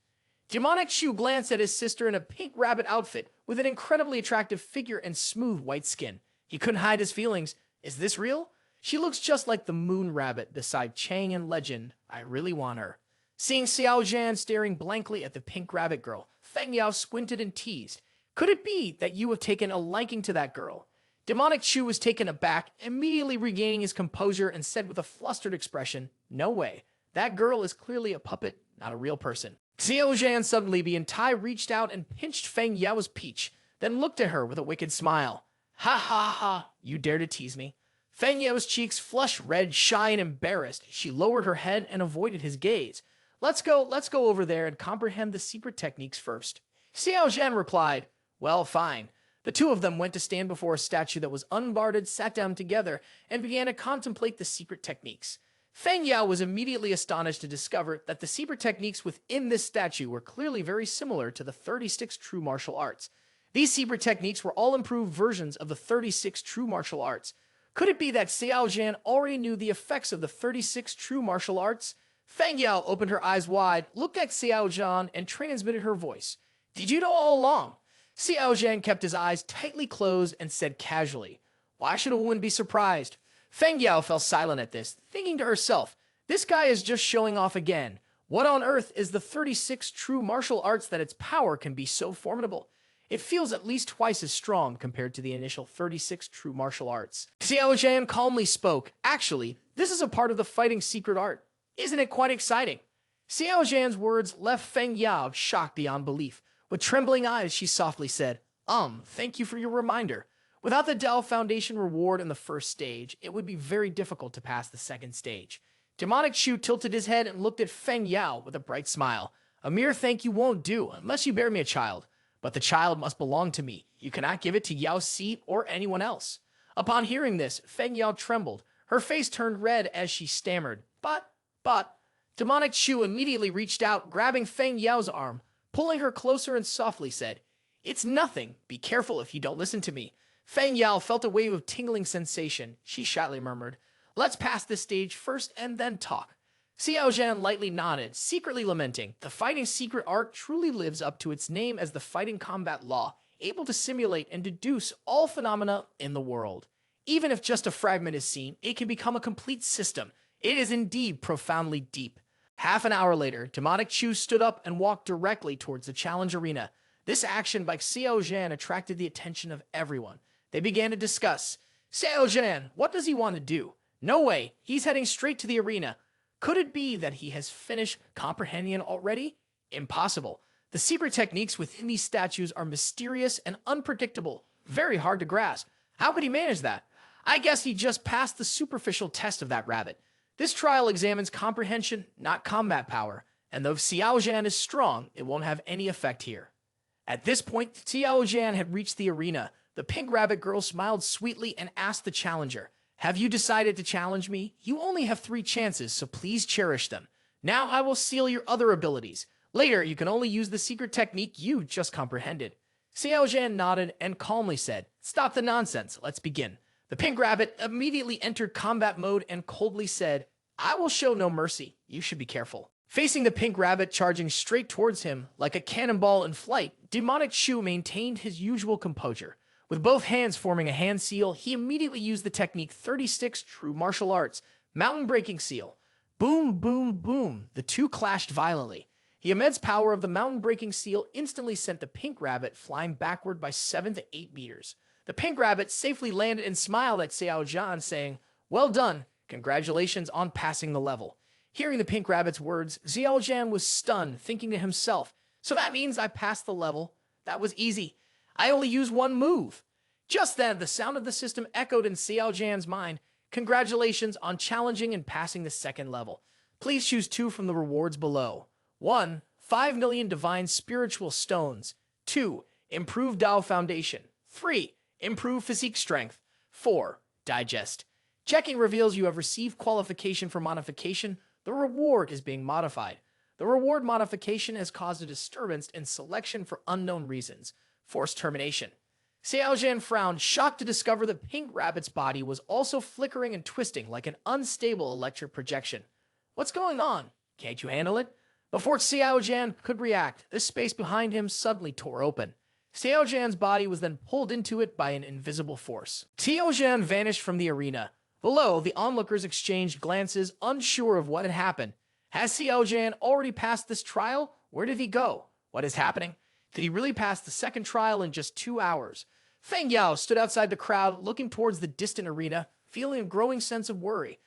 [SPEAKER 1] Demonic Chu glanced at his sister in a pink rabbit outfit with an incredibly attractive figure and smooth white skin. He couldn't hide his feelings. Is this real? She looks just like the moon rabbit beside Chang in Legend. I really want her. Seeing Xiao Zhan staring blankly at the pink rabbit girl, Feng Yao squinted and teased. Could it be that you have taken a liking to that girl? Demonic Chu was taken aback, immediately regaining his composure and said with a flustered expression, "No way. That girl is clearly a puppet, not a real person." Xiao Zhan suddenly being Tai reached out and pinched Feng Yao's peach, then looked at her with a wicked smile. "Ha ha ha, you dare to tease me." Feng Yao's cheeks flushed red, shy, and embarrassed. She lowered her head and avoided his gaze. Let's go over there and comprehend the secret techniques first." Xiao Zhan replied, "Well, fine." The two of them went to stand before a statue that was unguarded, sat down together, and began to contemplate the secret techniques. Feng Yao was immediately astonished to discover that the secret techniques within this statue were clearly very similar to the 36 true martial arts. These secret techniques were all improved versions of the 36 true martial arts. Could it be that Xiao Zhan already knew the effects of the 36 true martial arts? Feng Yao opened her eyes wide, looked at Xiao Zhan, and transmitted her voice. "Did you know all along?" Xiao Zhan kept his eyes tightly closed and said casually, "Why should a woman be surprised?" Feng Yao fell silent at this, thinking to herself, this guy is just showing off again. What on earth is the 36 true martial arts that its power can be so formidable? It feels at least twice as strong compared to the initial 36 true martial arts. Xiao Zhan calmly spoke, "Actually, this is a part of the fighting secret art. Isn't it quite exciting?" Xiao Zhan's words left Feng Yao shocked beyond belief. With trembling eyes, she softly said, Thank you for your reminder. Without the Dao Foundation reward in the first stage, it would be very difficult to pass the second stage." Demonic Chu tilted his head and looked at Feng Yao with a bright smile. "A mere thank you won't do unless you bear me a child. But the child must belong to me. You cannot give it to Yao Si or anyone else." Upon hearing this, Feng Yao trembled. Her face turned red as she stammered, But... Demonic Chu immediately reached out, grabbing Feng Yao's arm, pulling her closer and softly said, "It's nothing. Be careful if you don't listen to me." Feng Yao felt a wave of tingling sensation. She shyly murmured, "Let's pass this stage first and then talk." Xiao Zhan lightly nodded, secretly lamenting. The fighting secret art truly lives up to its name as the fighting combat law, able to simulate and deduce all phenomena in the world. Even if just a fragment is seen, it can become a complete system. It is indeed profoundly deep. Half an hour later, Demonic Chu stood up and walked directly towards the challenge arena. This action by Xiao Zhan attracted the attention of everyone. They began to discuss. Xiao Zhan, what does he want to do? No way, he's heading straight to the arena. Could it be that he has finished comprehending already? Impossible. The secret techniques within these statues are mysterious and unpredictable, very hard to grasp. How could he manage that? I guess he just passed the superficial test of that rabbit. This trial examines comprehension, not combat power, and though Xiao Zhan is strong, it won't have any effect here. At this point, Xiao Zhan had reached the arena. The pink rabbit girl smiled sweetly and asked the challenger, "Have you decided to challenge me? You only have 3 chances, so please cherish them. Now I will seal your other abilities. Later, you can only use the secret technique you just comprehended." Xiao Zhan nodded and calmly said, "Stop the nonsense, let's begin." The pink rabbit immediately entered combat mode and coldly said, "I will show no mercy. You should be careful." Facing the pink rabbit charging straight towards him like a cannonball in flight, Demonic Chu maintained his usual composure. With both hands forming a hand seal, he immediately used the technique 36 True Martial Arts, Mountain Breaking Seal. Boom, boom, boom. The two clashed violently. The immense power of the Mountain Breaking Seal instantly sent the pink rabbit flying backward by 7 to 8 meters. The pink rabbit safely landed and smiled at Xiao Zhan, saying, "Well done. Congratulations on passing the level." Hearing the pink rabbit's words, Xiao Zhan was stunned, thinking to himself, "So that means I passed the level? That was easy. I only used one move." Just then, the sound of the system echoed in Xiao Zhan's mind. "Congratulations on challenging and passing the second level. Please choose 2 from the rewards below. 1. 5 million divine spiritual stones. 2. Improved Dao foundation. 3. Improved physique strength. 4. Digest. Checking reveals you have received qualification for modification. The reward is being modified. The reward modification has caused a disturbance in selection for unknown reasons. Forced termination." Xiao Zhan frowned, shocked to discover the pink rabbit's body was also flickering and twisting like an unstable electric projection. "What's going on? Can't you handle it?" Before Xiao Zhan could react, the space behind him suddenly tore open. Xiao Zhan's body was then pulled into it by an invisible force. Xiao Zhan vanished from the arena. Below, the onlookers exchanged glances, unsure of what had happened. Has Xiao Zhan already passed this trial? Where did he go? What is happening? Did he really pass the second trial in just 2 hours? Feng Yao stood outside the crowd, looking towards the distant arena, feeling a growing sense of worry.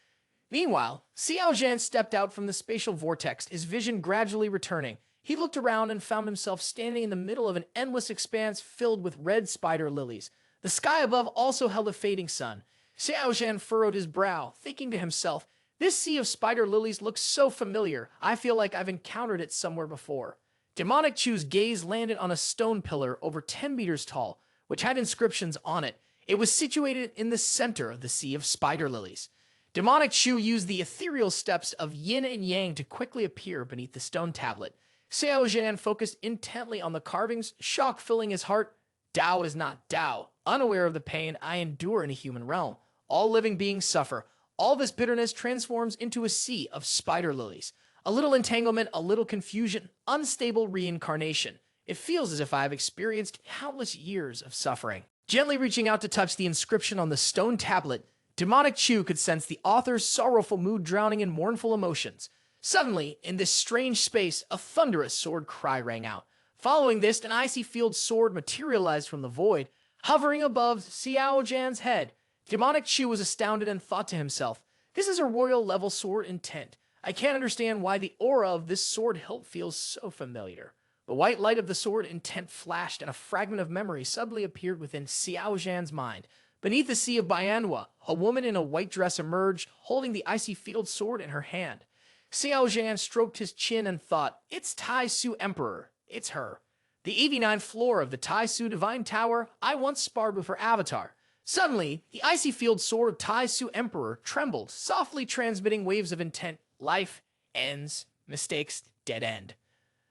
[SPEAKER 1] Meanwhile, Xiao Zhan stepped out from the spatial vortex, his vision gradually returning. He looked around and found himself standing in the middle of an endless expanse filled with red spider lilies. The sky above also held a fading sun. Xiao Zhan furrowed his brow, thinking to himself, "This sea of spider lilies looks so familiar. I feel like I've encountered it somewhere before." Demonic Chu's gaze landed on a stone pillar over 10 meters tall, which had inscriptions on it. It was situated in the center of the sea of spider lilies. Demonic Chu used the ethereal steps of yin and yang to quickly appear beneath the stone tablet. Xiao Zhan focused intently on the carvings, shock filling his heart. Tao is not Tao. Unaware of the pain I endure in a human realm. All living beings suffer. All this bitterness transforms into a sea of spider lilies. A little entanglement, a little confusion, unstable reincarnation. It feels as if I have experienced countless years of suffering. Gently reaching out to touch the inscription on the stone tablet, Demonic Chu could sense the author's sorrowful mood drowning in mournful emotions. Suddenly, in this strange space, a thunderous sword cry rang out. Following this, an icy field sword materialized from the void, hovering above Xiao Zhan's head. Demonic Chu was astounded and thought to himself, "This is a royal-level sword intent. I can't understand why the aura of this sword hilt feels so familiar." The white light of the sword intent flashed, and a fragment of memory suddenly appeared within Xiao Zhan's mind. Beneath the sea of Manhwa, a woman in a white dress emerged, holding the icy field sword in her hand. Xiao Zhan stroked his chin and thought, "It's Tai Su Emperor. It's her." The 89th floor of the Tai Su Divine Tower, I once sparred with her avatar. Suddenly, the icy field sword of Tai Su Emperor trembled, softly transmitting waves of intent. Life ends, mistakes, dead end.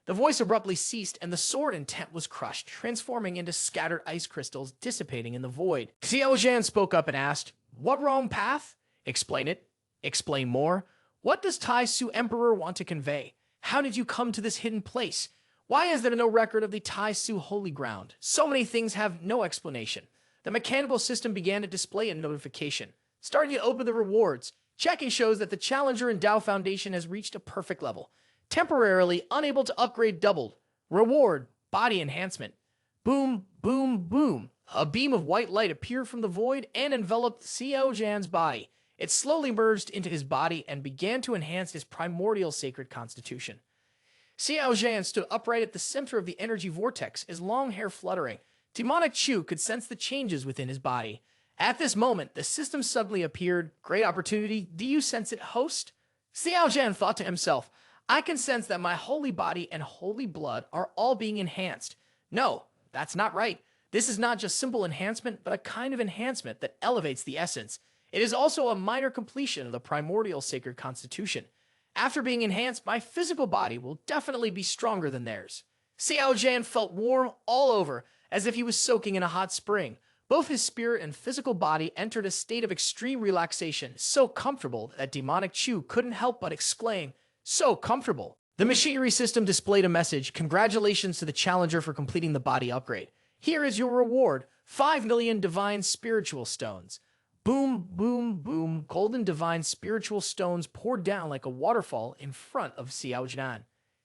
[SPEAKER 1] The voice abruptly ceased, and the sword intent was crushed, transforming into scattered ice crystals, dissipating in the void. Xiao Zhan spoke up and asked, "What wrong path?" "Explain it. Explain more." What does Tai Su Emperor want to convey? How did you come to this hidden place? Why is there no record of the Tai Su Holy Ground? So many things have no explanation. The mechanical system began to display a notification, starting to open the rewards. Checking shows that the Challenger Endowed Foundation has reached a perfect level. Temporarily unable to upgrade doubled. Reward, body enhancement. Boom, boom, boom. A beam of white light appeared from the void and enveloped Xiao Zhan's body. It slowly merged into his body and began to enhance his primordial sacred constitution. Xiao Zhan stood upright at the center of the energy vortex, his long hair fluttering. Demonic Chu could sense the changes within his body. At this moment, the system suddenly appeared. Great opportunity. Do you sense it, host? Xiao Zhan thought to himself, I can sense that my holy body and holy blood are all being enhanced. No, that's not right. This is not just simple enhancement, but a kind of enhancement that elevates the essence. It is also a minor completion of the primordial sacred constitution. After being enhanced, my physical body will definitely be stronger than theirs. Xiao Zhan felt warm all over, as if he was soaking in a hot spring. Both his spirit and physical body entered a state of extreme relaxation, so comfortable that Demonic Chu couldn't help but exclaim, so comfortable. The machinery system displayed a message. Congratulations to the challenger for completing the body upgrade. Here is your reward, 5 million divine spiritual stones. Boom, boom, boom. Golden divine spiritual stones poured down like a waterfall in front of Xiao Zhan.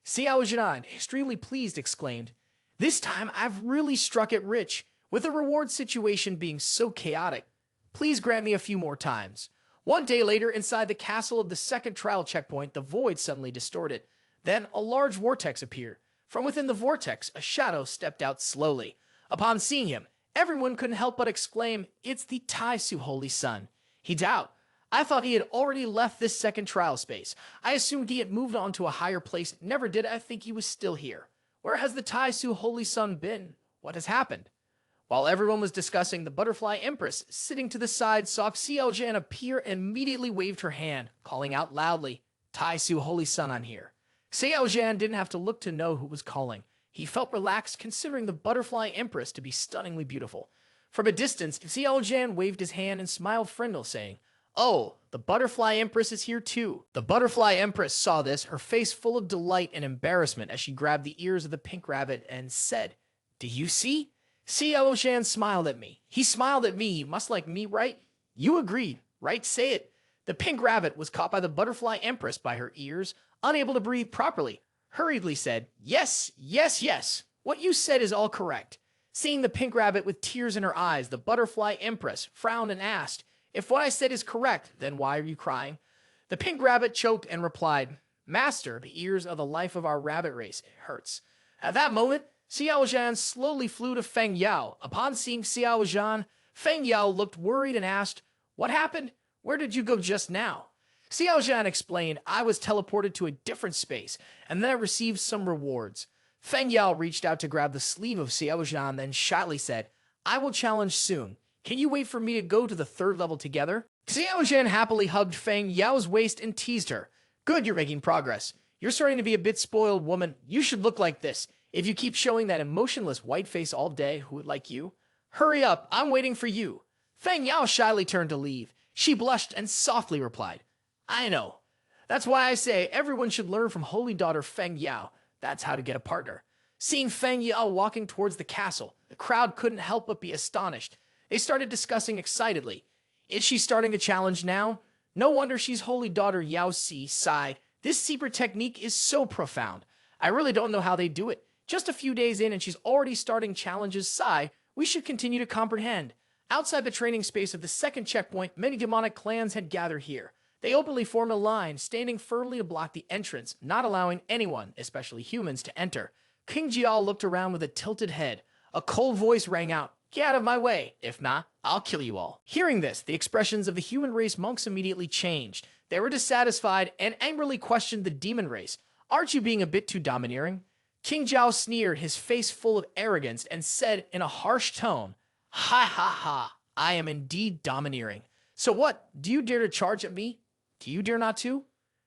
[SPEAKER 1] Xiao Zhan, extremely pleased, exclaimed, This time I've really struck it rich. With the reward situation being so chaotic, please grant me a few more times. One day later, inside the castle of the second trial checkpoint, the void suddenly distorted. Then a large vortex appeared. From within the vortex, a shadow stepped out slowly. Upon seeing him, everyone couldn't help but exclaim, It's the Tai Su Holy Son. He doubt. I thought he had already left this second trial space. I assumed he had moved on to a higher place. Never did I think he was still here. Where has the Tai Su Holy Son been? What has happened? While everyone was discussing, the Butterfly Empress, sitting to the side, saw Xiao Zhan appear and immediately waved her hand, calling out loudly, Tai Su Holy Son, I'm here. Xiao Zhan didn't have to look to know who was calling. He felt relaxed, considering the Butterfly Empress to be stunningly beautiful. From a distance, Xiao Zhan waved his hand and smiled friendly, saying, Oh, the Butterfly Empress is here too. The Butterfly Empress saw this, her face full of delight and embarrassment as she grabbed the ears of the pink rabbit and said, Do you see? Xiao Zhan smiled at me. He smiled at me. You must like me, right? You agreed, right? Say it. The pink rabbit was caught by the Butterfly Empress by her ears, unable to breathe properly. Hurriedly said, Yes, yes, yes. What you said is all correct. Seeing the pink rabbit with tears in her eyes, the Butterfly Empress frowned and asked, If what I said is correct, then why are you crying? The pink rabbit choked and replied, Master, the ears are the life of our rabbit race. It hurts. At that moment, Xiao Zhan slowly flew to Feng Yao. Upon seeing Xiao Zhan, Feng Yao looked worried and asked, What happened? Where did you go just now? Xiao Zhan explained, I was teleported to a different space, and then I received some rewards. Feng Yao reached out to grab the sleeve of Xiao Zhan, then shyly said, I will challenge soon. Can you wait for me to go to the third level together? Xiao Zhan happily hugged Feng Yao's waist and teased her. Good, you're making progress. You're starting to be a bit spoiled, woman. You should look like this. If you keep showing that emotionless white face all day, who would like you? Hurry up, I'm waiting for you. Feng Yao shyly turned to leave. She blushed and softly replied, I know. That's why I say everyone should learn from holy daughter Feng Yao. That's how to get a partner. Seeing Feng Yao walking towards the castle, the crowd couldn't help but be astonished. They started discussing excitedly. Is she starting a challenge now? No wonder she's holy daughter Yao Si sighed. This secret technique is so profound. I really don't know how they do it. Just a few days in and she's already starting challenges. Sigh, we should continue to comprehend. Outside the training space of the second checkpoint, many demonic clans had gathered here. They openly formed a line, standing firmly to block the entrance, not allowing anyone, especially humans, to enter. King Jiao looked around with a tilted head. A cold voice rang out, Get out of my way. If not, I'll kill you all. Hearing this, the expressions of the human race monks immediately changed. They were dissatisfied and angrily questioned the demon race. Aren't you being a bit too domineering? King Jiao sneered, his face full of arrogance, and said in a harsh tone, Ha ha ha, I am indeed domineering. So what, do you dare to charge at me? Do you dare not to?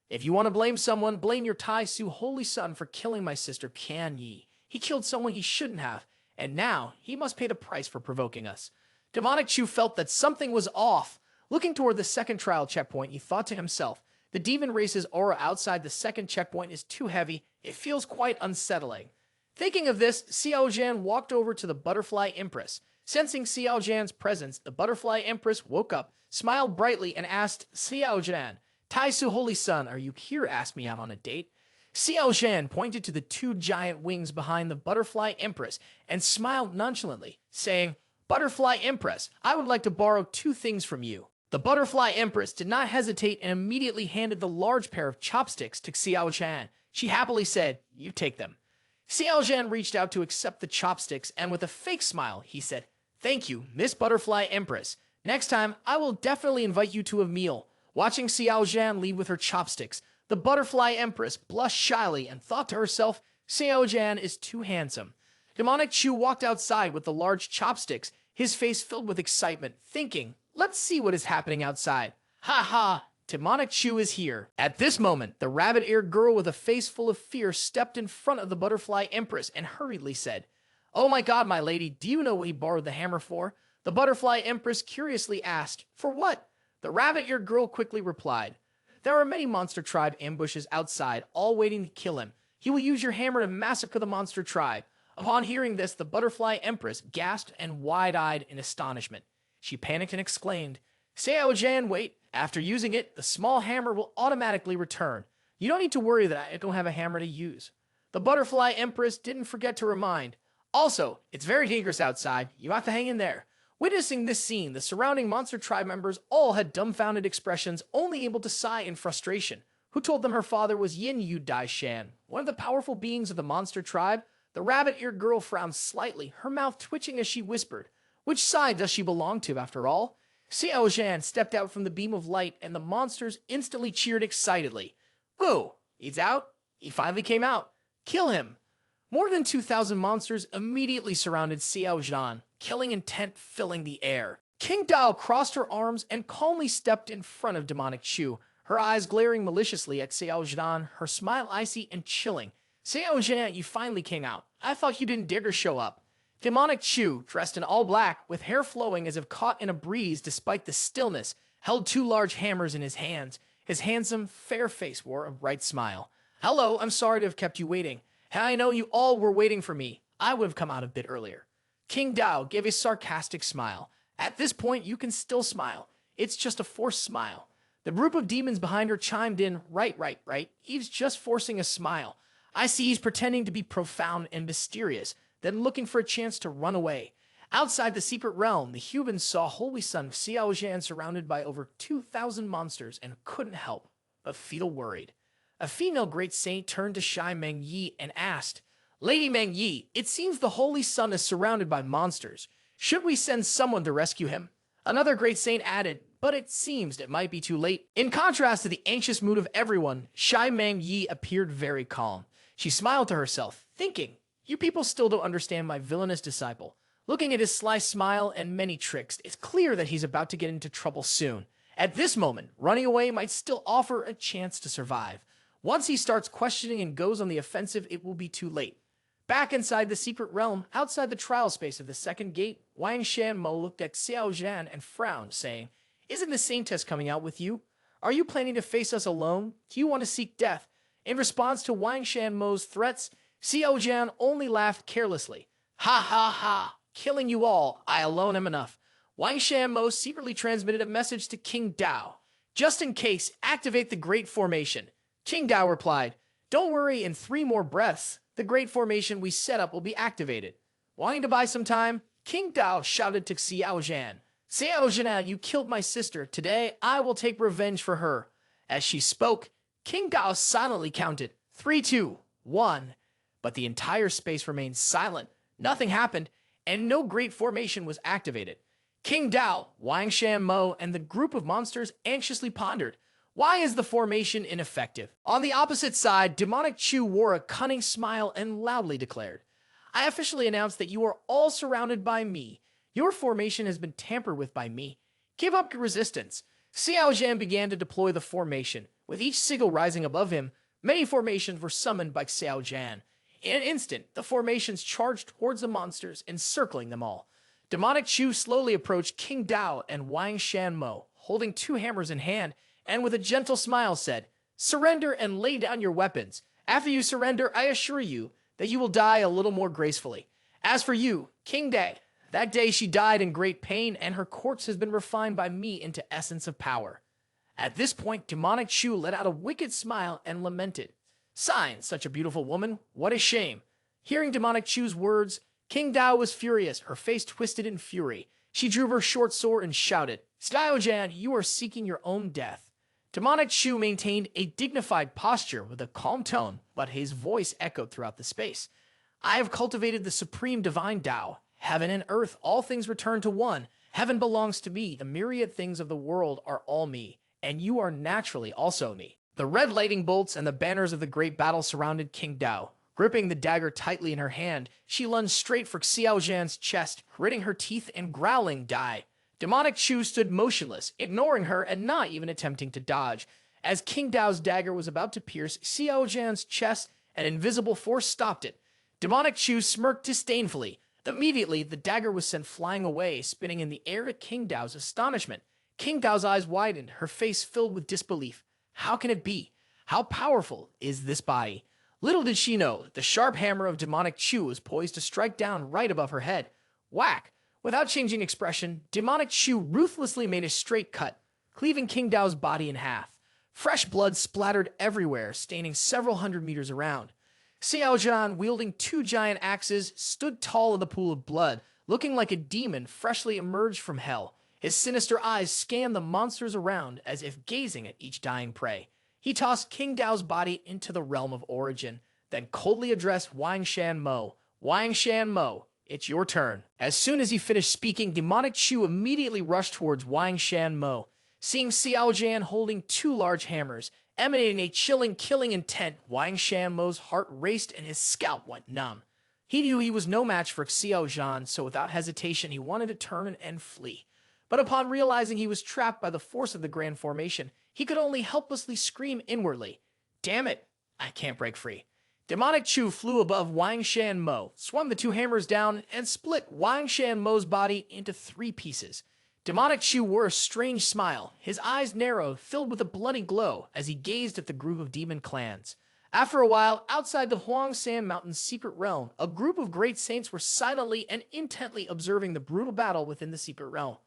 [SPEAKER 1] If you want to blame someone, blame your Tai Su Holy Son for killing my sister Qian Yi. He killed someone he shouldn't have, and now he must pay the price for provoking us. Demonic Chu felt that something was off. Looking toward the second trial checkpoint, he thought to himself, The demon race's aura outside the second checkpoint is too heavy. It feels quite unsettling. Thinking of this, Xiao Zhan walked over to the Butterfly Empress. Sensing Xiao Zhan's presence, the Butterfly Empress woke up, smiled brightly, and asked Xiao Zhan, Tai Su Holy Son, are you here to ask me out on a date? Xiao Zhan pointed to the two giant wings behind the Butterfly Empress and smiled nonchalantly, saying, Butterfly Empress, I would like to borrow two things from you. The Butterfly Empress did not hesitate and immediately handed the large pair of chopsticks to Xiao Zhan. She happily said, you take them. Xiao Zhan reached out to accept the chopsticks, and with a fake smile, he said, thank you, Miss Butterfly Empress. Next time, I will definitely invite you to a meal. Watching Xiao Zhan leave with her chopsticks, the Butterfly Empress blushed shyly and thought to herself, Xiao Zhan is too handsome. Demonic Chu walked outside with the large chopsticks, his face filled with excitement, thinking, let's see what is happening outside. Ha ha, Demonic Chu is here. At this moment, the rabbit-eared girl with a face full of fear stepped in front of the Butterfly Empress and hurriedly said, oh my god, my lady, do you know what he borrowed the hammer for? The Butterfly Empress curiously asked, for what? The rabbit-eared girl quickly replied, there are many monster tribe ambushes outside, all waiting to kill him. He will use your hammer to massacre the monster tribe. Upon hearing this, the Butterfly Empress gasped and wide-eyed in astonishment. She panicked and exclaimed, Xiao Zhan, wait. After using it, the small hammer will automatically return. You don't need to worry that I don't have a hammer to use. The Butterfly Empress didn't forget to remind, also, it's very dangerous outside. You have to hang in there. Witnessing this scene, the surrounding monster tribe members all had dumbfounded expressions, only able to sigh in frustration. Who told them her father was Yin Yu Dai Shan, one of the powerful beings of the monster tribe? The rabbit-eared girl frowned slightly, her mouth twitching as she whispered, which side does she belong to, after all? Xiao Zhan stepped out from the beam of light, and the monsters instantly cheered excitedly. Whoa, he's out? He finally came out. Kill him! More than 2,000 monsters immediately surrounded Xiao Zhan, killing intent filling the air. King Dao crossed her arms and calmly stepped in front of Demonic Chu, her eyes glaring maliciously at Xiao Zhan, her smile icy and chilling. Xiao Zhan, you finally came out. I thought you didn't dare to show up. Demonic Chu, dressed in all black, with hair flowing as if caught in a breeze despite the stillness, held two large hammers in his hands. His handsome, fair face wore a bright smile. Hello, I'm sorry to have kept you waiting. I know you all were waiting for me. I would have come out a bit earlier. King Dao gave a sarcastic smile. At this point, you can still smile. It's just a forced smile. The group of demons behind her chimed in, right. He's just forcing a smile. I see he's pretending to be profound and mysterious, then looking for a chance to run away. Outside the secret realm, the humans saw Holy Son Xiao Zhan surrounded by over 2,000 monsters and couldn't help but feel worried. A female great saint turned to shy Meng Yi and asked, Lady Meng Yi, it seems the Holy Son is surrounded by monsters. Should we send someone to rescue him? Another great saint added, but it seems it might be too late. In contrast to the anxious mood of everyone, shy Meng Yi appeared very calm. She smiled to herself, thinking, you people still don't understand my villainous disciple. Looking at his sly smile and many tricks, it's clear that he's about to get into trouble soon. At this moment, running away might still offer a chance to survive. Once he starts questioning and goes on the offensive, it will be too late. Back inside the secret realm, outside the trial space of the second gate, Wang Shanmo looked at Xiao Zhan and frowned, saying, Isn't the Saintess coming out with you? Are you planning to face us alone? Do you want to seek death? In response to Wang Shanmo's threats, Xiao Zhan only laughed carelessly. Ha ha ha! Killing you all, I alone am enough. Wang Shanmo secretly transmitted a message to King Dao. Just in case, activate the Great Formation. King Dao replied, Don't worry, in 3 more breaths, the Great Formation we set up will be activated. Wanting to buy some time, King Dao shouted to Xiao Zhan, Xiao Zhan, you killed my sister. Today, I will take revenge for her. As she spoke, King Dao silently counted 3, 2, 1. But the entire space remained silent. Nothing happened, and no Great Formation was activated. King Dao, Wang Shanmo, and the group of monsters anxiously pondered, why is the formation ineffective? On the opposite side, Demonic Chu wore a cunning smile and loudly declared, I officially announce that you are all surrounded by me. Your formation has been tampered with by me. Give up your resistance. Xiao Zhan began to deploy the formation. With each sigil rising above him, many formations were summoned by Xiao Zhan. In an instant, the formations charged towards the monsters, encircling them all. Demonic Chu slowly approached King Dao and Wang Shanmo, holding 2 hammers in hand, and with a gentle smile said, "Surrender and lay down your weapons. After you surrender, I assure you that you will die a little more gracefully. As for you, King Day, that day she died in great pain, and her corpse has been refined by me into essence of power." At this point, Demonic Chu let out a wicked smile and lamented, "Sighing, such a beautiful woman, what a shame." Hearing Demonic Chu's words, King Dao was furious, her face twisted in fury. She drew her short sword and shouted, "Xiao Zhan, you are seeking your own death." Demonic Chu maintained a dignified posture with a calm tone, but his voice echoed throughout the space. "I have cultivated the supreme divine Tao. Heaven and earth, all things return to one. Heaven belongs to me. The myriad things of the world are all me, and you are naturally also me." The red lightning bolts and the banners of the great battle surrounded King Dao. Gripping the dagger tightly in her hand, she lunged straight for Xiao Zhan's chest, gritting her teeth and growling, "Die." Demonic Chu stood motionless, ignoring her and not even attempting to dodge. As King Dao's dagger was about to pierce Xiao Zhan's chest, an invisible force stopped it. Demonic Chu smirked disdainfully. Immediately, the dagger was sent flying away, spinning in the air to King Dao's astonishment. King Dao's eyes widened, her face filled with disbelief. How can it be? How powerful is this body? Little did she know that the sharp hammer of Demonic Chu was poised to strike down right above her head. Whack! Without changing expression, Demonic Chu ruthlessly made a straight cut, cleaving King Dao's body in half. Fresh blood splattered everywhere, staining several hundred meters around. Xiao Zhan, wielding two giant axes, stood tall in the pool of blood, looking like a demon freshly emerged from hell. His sinister eyes scanned the monsters around as if gazing at each dying prey. He tossed King Dao's body into the realm of origin, then coldly addressed Wang Shan Mo. "Wang Shan Mo, it's your turn." As soon as he finished speaking, Demonic Chu immediately rushed towards Wang Shan Mo. Seeing Xiao Zhan holding two large hammers, emanating a chilling, killing intent, Wang Shan Mo's heart raced and his scalp went numb. He knew he was no match for Xiao Zhan, so without hesitation he wanted to turn and flee. But upon realizing he was trapped by the force of the Grand Formation, he could only helplessly scream inwardly, "Damn it, I can't break free." Demonic Chu flew above Wang Shan Mo, swung the two hammers down, and split Wang Shan Mo's body into 3 pieces. Demonic Chu wore a strange smile, his eyes narrowed, filled with a bloody glow, as he gazed at the group of demon clans. After a while, outside the Huang San Mountain's secret realm, a group of great saints were silently and intently observing the brutal battle within the secret realm.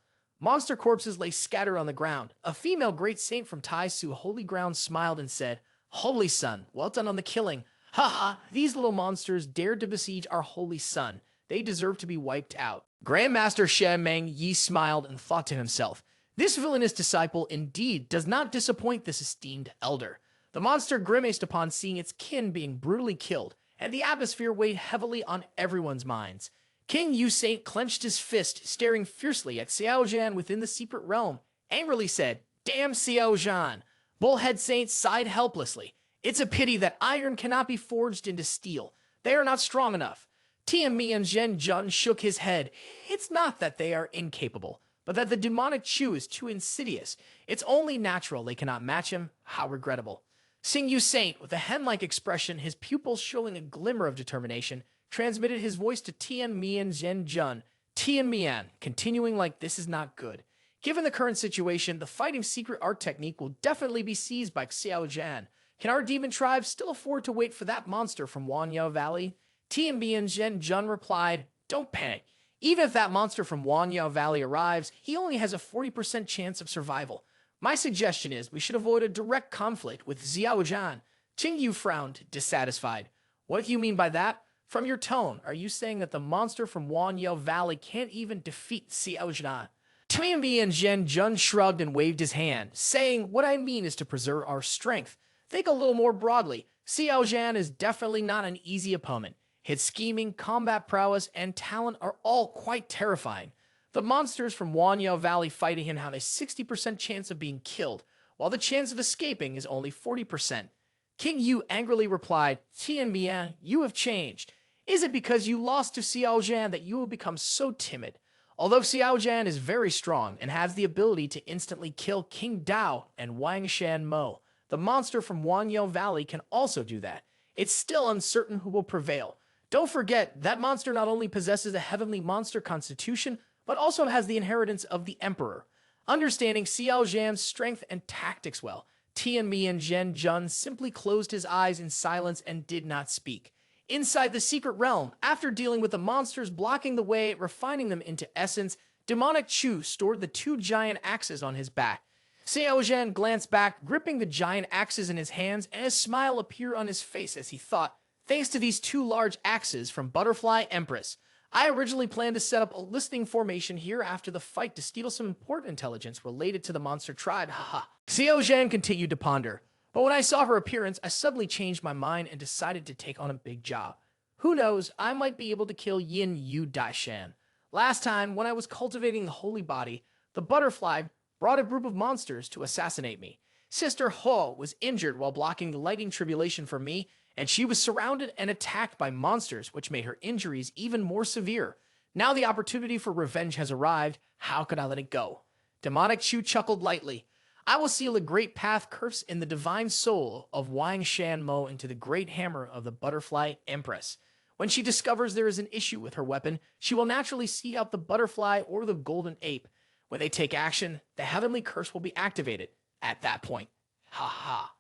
[SPEAKER 1] Monster corpses lay scattered on the ground. A female great saint from Tai Su Holy Ground smiled and said, "Holy Sun, well done on the killing. Ha ha, these little monsters dared to besiege our Holy Sun. They deserve to be wiped out." Grandmaster Shen Meng Yi smiled and thought to himself, "This villainous disciple indeed does not disappoint this esteemed elder." The monster grimaced upon seeing its kin being brutally killed, and the atmosphere weighed heavily on everyone's minds. King Yu Saint clenched his fist, staring fiercely at Xiao Zhan within the secret realm, angrily said, "Damn Xiao Zhan." Bullhead Saint sighed helplessly. "It's a pity that iron cannot be forged into steel. They are not strong enough." Tian Qiong Jun shook his head. "It's not that they are incapable, but that the Demonic Chu is too insidious. It's only natural they cannot match him. How regrettable." Xing Yu Saint, with a hen-like expression, his pupils showing a glimmer of determination, transmitted his voice to Tian Jun. "Tian Mian, continuing like this is not good. Given the current situation, the fighting secret art technique will definitely be seized by Xiao Zhan. Can our demon tribe still afford to wait for that monster from Wanyao Valley?" Tian Jun replied, "Don't panic. Even if that monster from Wanyao Valley arrives, he only has a 40% chance of survival. My suggestion is we should avoid a direct conflict with Xiao Zhan." Qing Yu frowned, dissatisfied. "What do you mean by that? From your tone, are you saying that the monster from Wanyao Valley can't even defeat Xiao Zhan?" Tian Jun shrugged and waved his hand, saying, "What I mean is to preserve our strength. Think a little more broadly. Xiao Zhan is definitely not an easy opponent. His scheming, combat prowess, and talent are all quite terrifying. The monsters from Wanyao Valley fighting him have a 60% chance of being killed, while the chance of escaping is only 40%. King Yu angrily replied, "Tian Mian, you have changed. Is it because you lost to Xiao Zhan that you have become so timid? Although Xiao Zhan is very strong and has the ability to instantly kill King Dao and Wang Shan Mo, the monster from Wanyao Valley can also do that. It's still uncertain who will prevail. Don't forget, that monster not only possesses a heavenly monster constitution, but also has the inheritance of the Emperor. Understanding Xiao Zhan's strength and tactics well, Tian Qiong simply closed his eyes in silence and did not speak. Inside the secret realm, after dealing with the monsters blocking the way, refining them into essence, Demonic Chu stored the two giant axes on his back. Xiao Zhan glanced back, gripping the giant axes in his hands, and a smile appeared on his face as he thought, thanks to these two large axes from Butterfly Empress, I originally planned to set up a listening formation here after the fight to steal some important intelligence related to the monster tribe, haha. Xiao Zhan continued to ponder. But when I saw her appearance, I suddenly changed my mind and decided to take on a big job. Who knows, I might be able to kill Yin Yu Daishan. Last time, when I was cultivating the holy body, the butterfly brought a group of monsters to assassinate me. Sister Ho was injured while blocking the lightning tribulation for me, and she was surrounded and attacked by monsters, which made her injuries even more severe. Now the opportunity for revenge has arrived. How could I let it go? Demonic Chu chuckled lightly. I will seal a great path curse in the divine soul of Wang Shan Mo into the great hammer of the Butterfly Empress. When she discovers there is an issue with her weapon, she will naturally seek out the butterfly or the golden ape. When they take action, the heavenly curse will be activated at that point. Ha ha.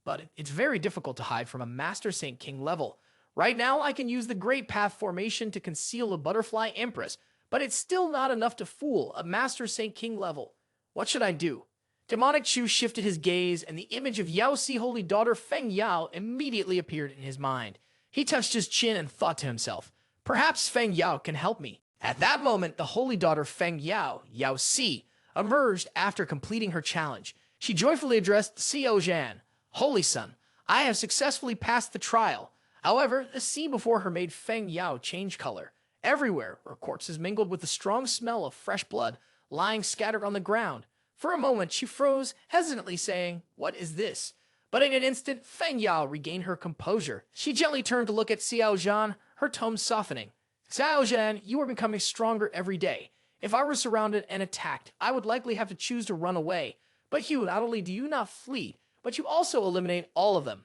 [SPEAKER 1] But it's very difficult to hide from a Master Saint King level. Right now, I can use the Great Path formation to conceal a Butterfly Empress, but it's still not enough to fool a Master Saint King level. What should I do? Demonic Chu shifted his gaze, and the image of Yao Si Holy Daughter Feng Yao immediately appeared in his mind. He touched his chin and thought to himself, perhaps Feng Yao can help me. At that moment, the Holy Daughter Feng Yao, Yao Si, emerged after completing her challenge. She joyfully addressed Xiao Zhan. Holy Son, I have successfully passed the trial. However, the sea before her made Feng Yao change color. Everywhere were corpses mingled with the strong smell of fresh blood, lying scattered on the ground. For a moment, she froze, hesitantly saying, what is this? But in an instant, Feng Yao regained her composure. She gently turned to look at Xiao Zhan, her tone softening. Xiao Zhan, you are becoming stronger every day. If I were surrounded and attacked, I would likely have to choose to run away. But you, not only do you not flee, but you also eliminate all of them.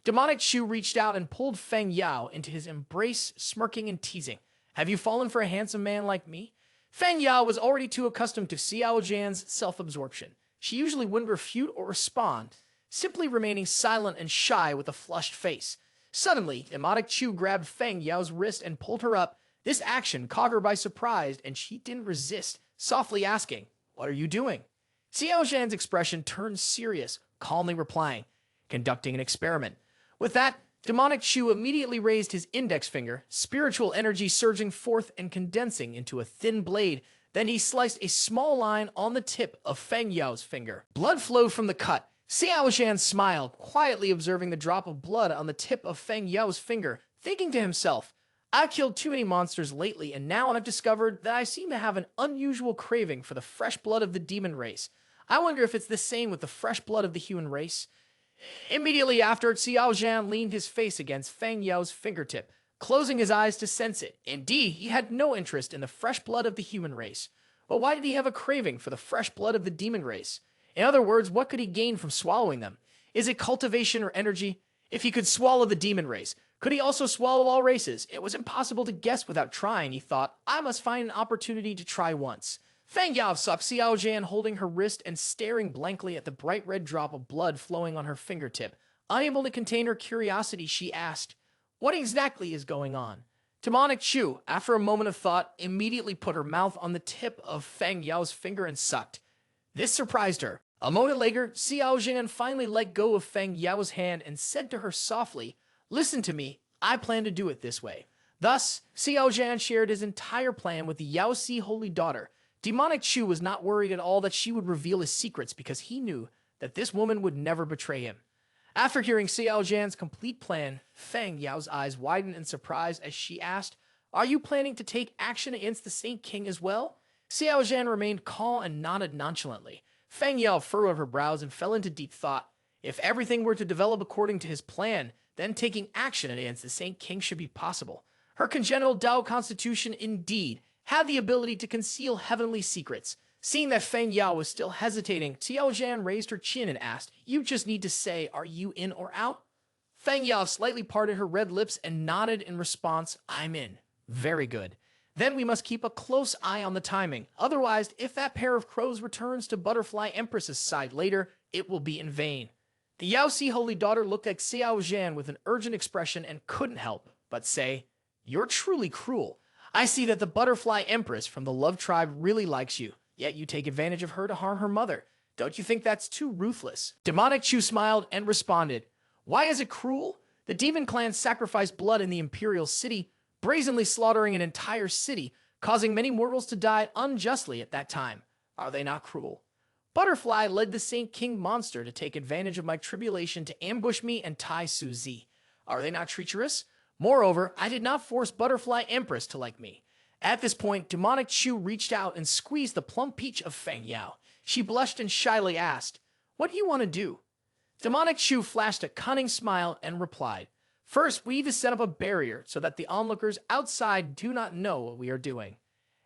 [SPEAKER 1] Demonic Chu reached out and pulled Feng Yao into his embrace, smirking and teasing. Have you fallen for a handsome man like me? Feng Yao was already too accustomed to Xiao Zhan's self-absorption. She usually wouldn't refute or respond, simply remaining silent and shy with a flushed face. Suddenly, Demonic Chu grabbed Feng Yao's wrist and pulled her up. This action caught her by surprise, and she didn't resist, softly asking, what are you doing? Xiao Zhan's expression turned serious, calmly replying, conducting an experiment. With that, Demonic Chu immediately raised his index finger, spiritual energy surging forth and condensing into a thin blade. Then he sliced a small line on the tip of Feng Yao's finger. Blood flowed from the cut. Xiao Zhan smiled, quietly observing the drop of blood on the tip of Feng Yao's finger, thinking to himself, I've killed too many monsters lately, and now I've discovered that I seem to have an unusual craving for the fresh blood of the demon race. I wonder if it's the same with the fresh blood of the human race. Immediately after, Xiao Zhan leaned his face against Feng Yao's fingertip, closing his eyes to sense it. Indeed, he had no interest in the fresh blood of the human race. But why did he have a craving for the fresh blood of the demon race? In other words, what could he gain from swallowing them? Is it cultivation or energy? If he could swallow the demon race, could he also swallow all races? It was impossible to guess without trying, he thought. I must find an opportunity to try once. Feng Yao saw Xiao Zhan holding her wrist and staring blankly at the bright red drop of blood flowing on her fingertip. Unable to contain her curiosity, she asked, what exactly is going on? Demonic Chu, after a moment of thought, immediately put her mouth on the tip of Feng Yao's finger and sucked. This surprised her. A moment later, Xiao Zhan finally let go of Feng Yao's hand and said to her softly, listen to me, I plan to do it this way. Thus, Xiao Zhan shared his entire plan with the Yao Si Holy Daughter. Demonic Chu was not worried at all that she would reveal his secrets because he knew that this woman would never betray him. After hearing Xiao Zhan's complete plan, Feng Yao's eyes widened in surprise as she asked, are you planning to take action against the Saint King as well? Xiao Zhan remained calm and nodded nonchalantly. Feng Yao furrowed her brows and fell into deep thought. If everything were to develop according to his plan, then taking action against the Saint King should be possible. Her congenital Dao constitution indeed had the ability to conceal heavenly secrets. Seeing that Feng Yao was still hesitating, Xiao Zhan raised her chin and asked, you just need to say, are you in or out? Feng Yao slightly parted her red lips and nodded in response, I'm in. Very good. Then we must keep a close eye on the timing. Otherwise, if that pair of crows returns to Butterfly Empress's side later, it will be in vain. The Yaoxi Holy Daughter looked at Xiao Zhan with an urgent expression and couldn't help but say, "You're truly cruel. I see that the Butterfly Empress from the Love Tribe really likes you, yet you take advantage of her to harm her mother. Don't you think that's too ruthless?" Demonic Chu smiled and responded, "Why is it cruel? The demon clan sacrificed blood in the imperial city, brazenly slaughtering an entire city, causing many mortals to die unjustly at that time. Are they not cruel? Butterfly led the Saint King monster to take advantage of my tribulation to ambush me and Tai Su Z. Are they not treacherous? Moreover, I did not force Butterfly Empress to like me." At this point, Demonic Chu reached out and squeezed the plump peach of Feng Yao. She blushed and shyly asked, "What do you want to do?" Demonic Chu flashed a cunning smile and replied, "First, we need to set up a barrier so that the onlookers outside do not know what we are doing.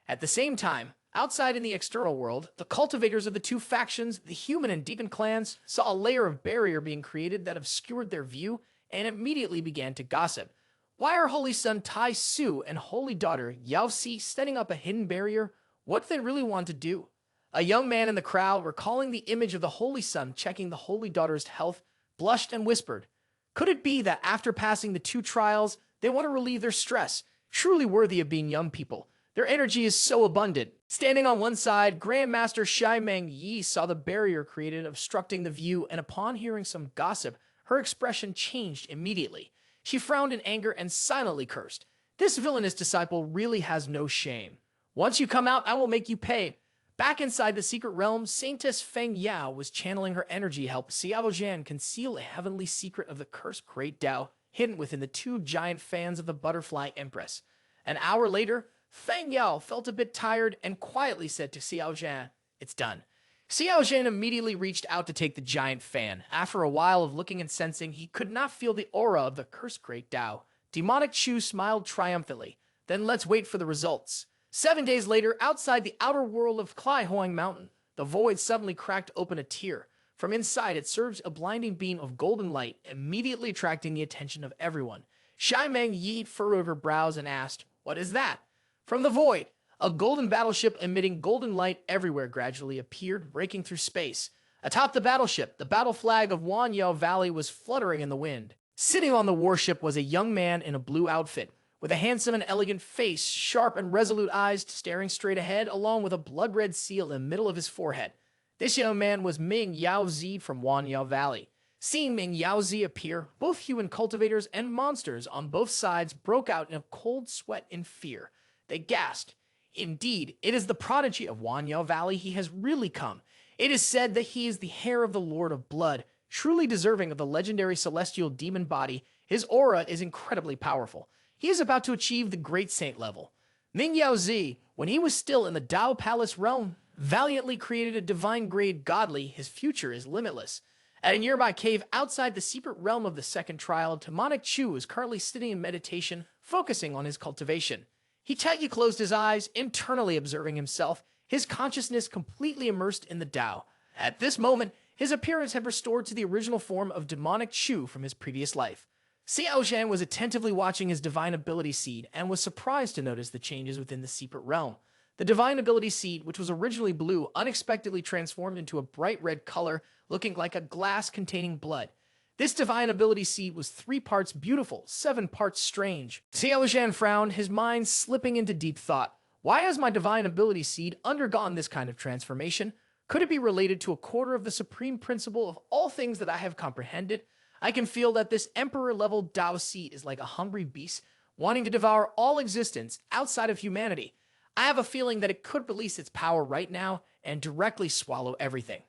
[SPEAKER 1] At the same time, outside in the external world, the cultivators of the two factions, the human and demon clans, saw a layer of barrier being created that obscured their view and immediately began to gossip. Why are Holy Son Tai Su and Holy Daughter Yaoxi setting up a hidden barrier? What do they really want to do?" A young man in the crowd, recalling the image of the Holy Son checking the Holy Daughter's health, blushed and whispered, "Could it be that after passing the two trials, they want to relieve their stress? Truly worthy of being young people. Their energy is so abundant." Standing on one side, Grandmaster Shai Meng Yi saw the barrier created obstructing the view, and upon hearing some gossip, her expression changed immediately. She frowned in anger and silently cursed. "This villainous disciple really has no shame. Once you come out, I will make you pay." Back inside the secret realm, Saintess Feng Yao was channeling her energy to help Xiao Zhan conceal a heavenly secret of the cursed Great Tao hidden within the two giant fans of the Butterfly Empress. An hour later, Feng Yao felt a bit tired and quietly said to Xiao Zhan, "It's done." Xiao Zhan immediately reached out to take the giant fan. After a while of looking and sensing, he could not feel the aura of the cursed Great Tao. Demonic Chu smiled triumphantly. "Then let's wait for the results." 7 days later, outside the outer world of Klaihuang Mountain, the void suddenly cracked open a tear. From inside, it surged a blinding beam of golden light, immediately attracting the attention of everyone. Shai Meng Yi furrowed her brows and asked, "What is that?" From the void, a golden battleship emitting golden light everywhere gradually appeared, breaking through space. Atop the battleship, the battle flag of Wanyao Valley was fluttering in the wind. Sitting on the warship was a young man in a blue outfit, with a handsome and elegant face, sharp and resolute eyes staring straight ahead, along with a blood-red seal in the middle of his forehead. This young man was Ming Yaozi from Wanyao Valley. Seeing Ming Yaozi appear, both human cultivators and monsters on both sides broke out in a cold sweat in fear. They gasped. Indeed, it is the prodigy of Wanyao Valley. He has really come. It is said that he is the heir of the Lord of Blood, truly deserving of the legendary celestial demon body. His aura is incredibly powerful. He is about to achieve the great saint level. Ming Yaozi, when he was still in the Dao Palace realm, valiantly created a divine grade godly. His future is limitless. At a nearby cave outside the secret realm of the second trial, Demonic Chu is currently sitting in meditation, focusing on his cultivation. He tightly closed his eyes, internally observing himself, his consciousness completely immersed in the Tao. At this moment, his appearance had restored to the original form of Demonic Chu from his previous life. Xiao Zhan was attentively watching his divine ability seed and was surprised to notice the changes within the secret realm. The divine ability seed, which was originally blue, unexpectedly transformed into a bright red color, looking like a glass containing blood. This divine ability seed was 3 parts beautiful, 7 parts strange. Xiao Zhan frowned, his mind slipping into deep thought. Why has my divine ability seed undergone this kind of transformation? Could it be related to a quarter of the supreme principle of all things that I have comprehended? I can feel that this emperor-level Dao seed is like a hungry beast, wanting to devour all existence outside of humanity. I have a feeling that it could release its power right now and directly swallow everything.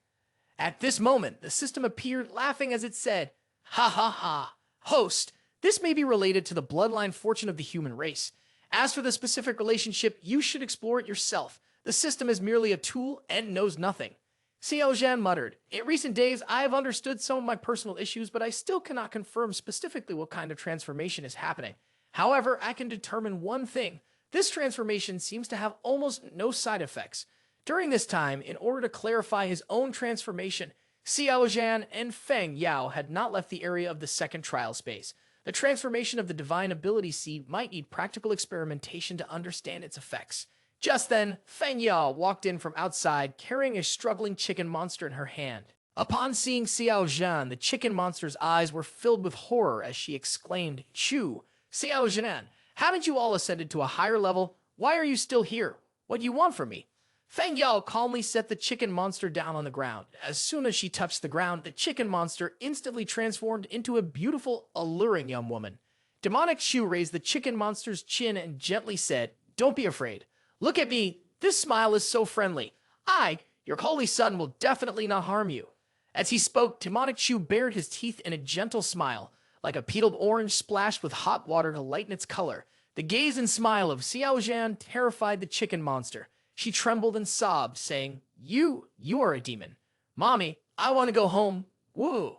[SPEAKER 1] At this moment, the system appeared, laughing as it said, "Ha ha ha. Host, this may be related to the bloodline fortune of the human race. As for the specific relationship, you should explore it yourself. The system is merely a tool and knows nothing." Xiao Zhan muttered, "In recent days, I have understood some of my personal issues, but I still cannot confirm specifically what kind of transformation is happening. However, I can determine one thing. This transformation seems to have almost no side effects." During this time, in order to clarify his own transformation, Xiao Zhan and Feng Yao had not left the area of the second trial space. The transformation of the divine ability seed might need practical experimentation to understand its effects. Just then, Feng Yao walked in from outside, carrying a struggling chicken monster in her hand. Upon seeing Xiao Zhan, the chicken monster's eyes were filled with horror as she exclaimed, "Chu, Xiao Zhan, haven't you all ascended to a higher level? Why are you still here? What do you want from me?" Feng Yao calmly set the chicken monster down on the ground. As soon as she touched the ground, the chicken monster instantly transformed into a beautiful, alluring young woman. Demonic Chu raised the chicken monster's chin and gently said, "Don't be afraid. Look at me. This smile is so friendly. I, your holy son, will definitely not harm you." As he spoke, Demonic Chu bared his teeth in a gentle smile, like a peeled orange splashed with hot water to lighten its color. The gaze and smile of Xiao Zhan terrified the chicken monster. She trembled and sobbed, saying, You are a demon. Mommy, I want to go home. Woo."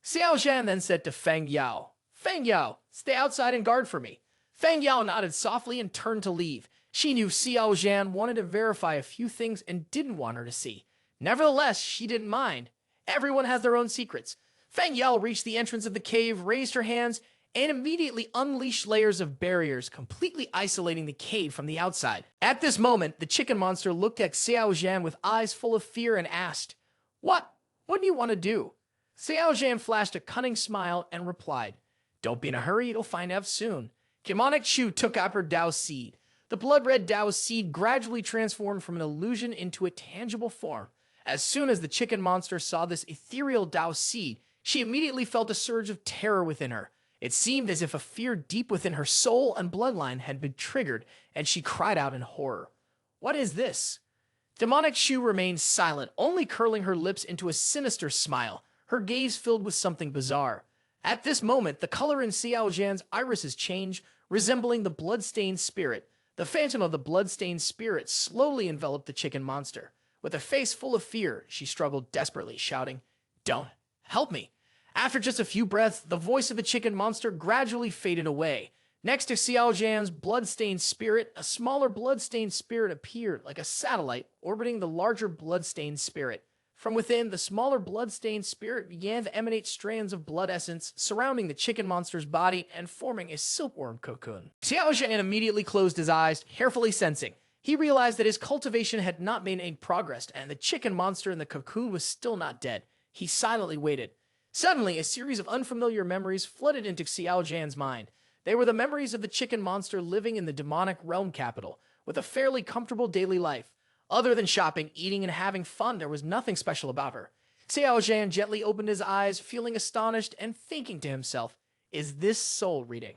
[SPEAKER 1] Xiao Zhan then said to Feng Yao, "Feng Yao, stay outside and guard for me." Feng Yao nodded softly and turned to leave. She knew Xiao Zhan wanted to verify a few things and didn't want her to see. Nevertheless, she didn't mind. Everyone has their own secrets. Feng Yao reached the entrance of the cave, raised her hands, and immediately unleashed layers of barriers, completely isolating the cave from the outside. At this moment, the chicken monster looked at Xiao Zhan with eyes full of fear and asked, What do you want to do?" Xiao Zhan flashed a cunning smile and replied, "Don't be in a hurry, you'll find out soon." Demonic Chu took up her Dao seed. The blood-red Dao seed gradually transformed from an illusion into a tangible form. As soon as the chicken monster saw this ethereal Dao seed, she immediately felt a surge of terror within her. It seemed as if a fear deep within her soul and bloodline had been triggered, and she cried out in horror. "What is this?" Demonic Chu remained silent, only curling her lips into a sinister smile, her gaze filled with something bizarre. At this moment, the color in Xiao Zhan's irises changed, resembling the blood-stained spirit. The phantom of the blood-stained spirit slowly enveloped the chicken monster. With a face full of fear, she struggled desperately, shouting, "Don't help me." After just a few breaths, the voice of the chicken monster gradually faded away. Next to Xiao Zhan's blood-stained spirit, a smaller blood-stained spirit appeared like a satellite orbiting the larger blood-stained spirit. From within, the smaller blood-stained spirit began to emanate strands of blood essence surrounding the chicken monster's body and forming a silkworm cocoon. Xiao Zhan immediately closed his eyes, carefully sensing. He realized that his cultivation had not made progress, and the chicken monster in the cocoon was still not dead. He silently waited. Suddenly, a series of unfamiliar memories flooded into Xiao Zhan's mind. They were the memories of the chicken monster living in the demonic realm capital, with a fairly comfortable daily life. Other than shopping, eating, and having fun, there was nothing special about her. Xiao Zhan gently opened his eyes, feeling astonished and thinking to himself, "Is this soul reading?"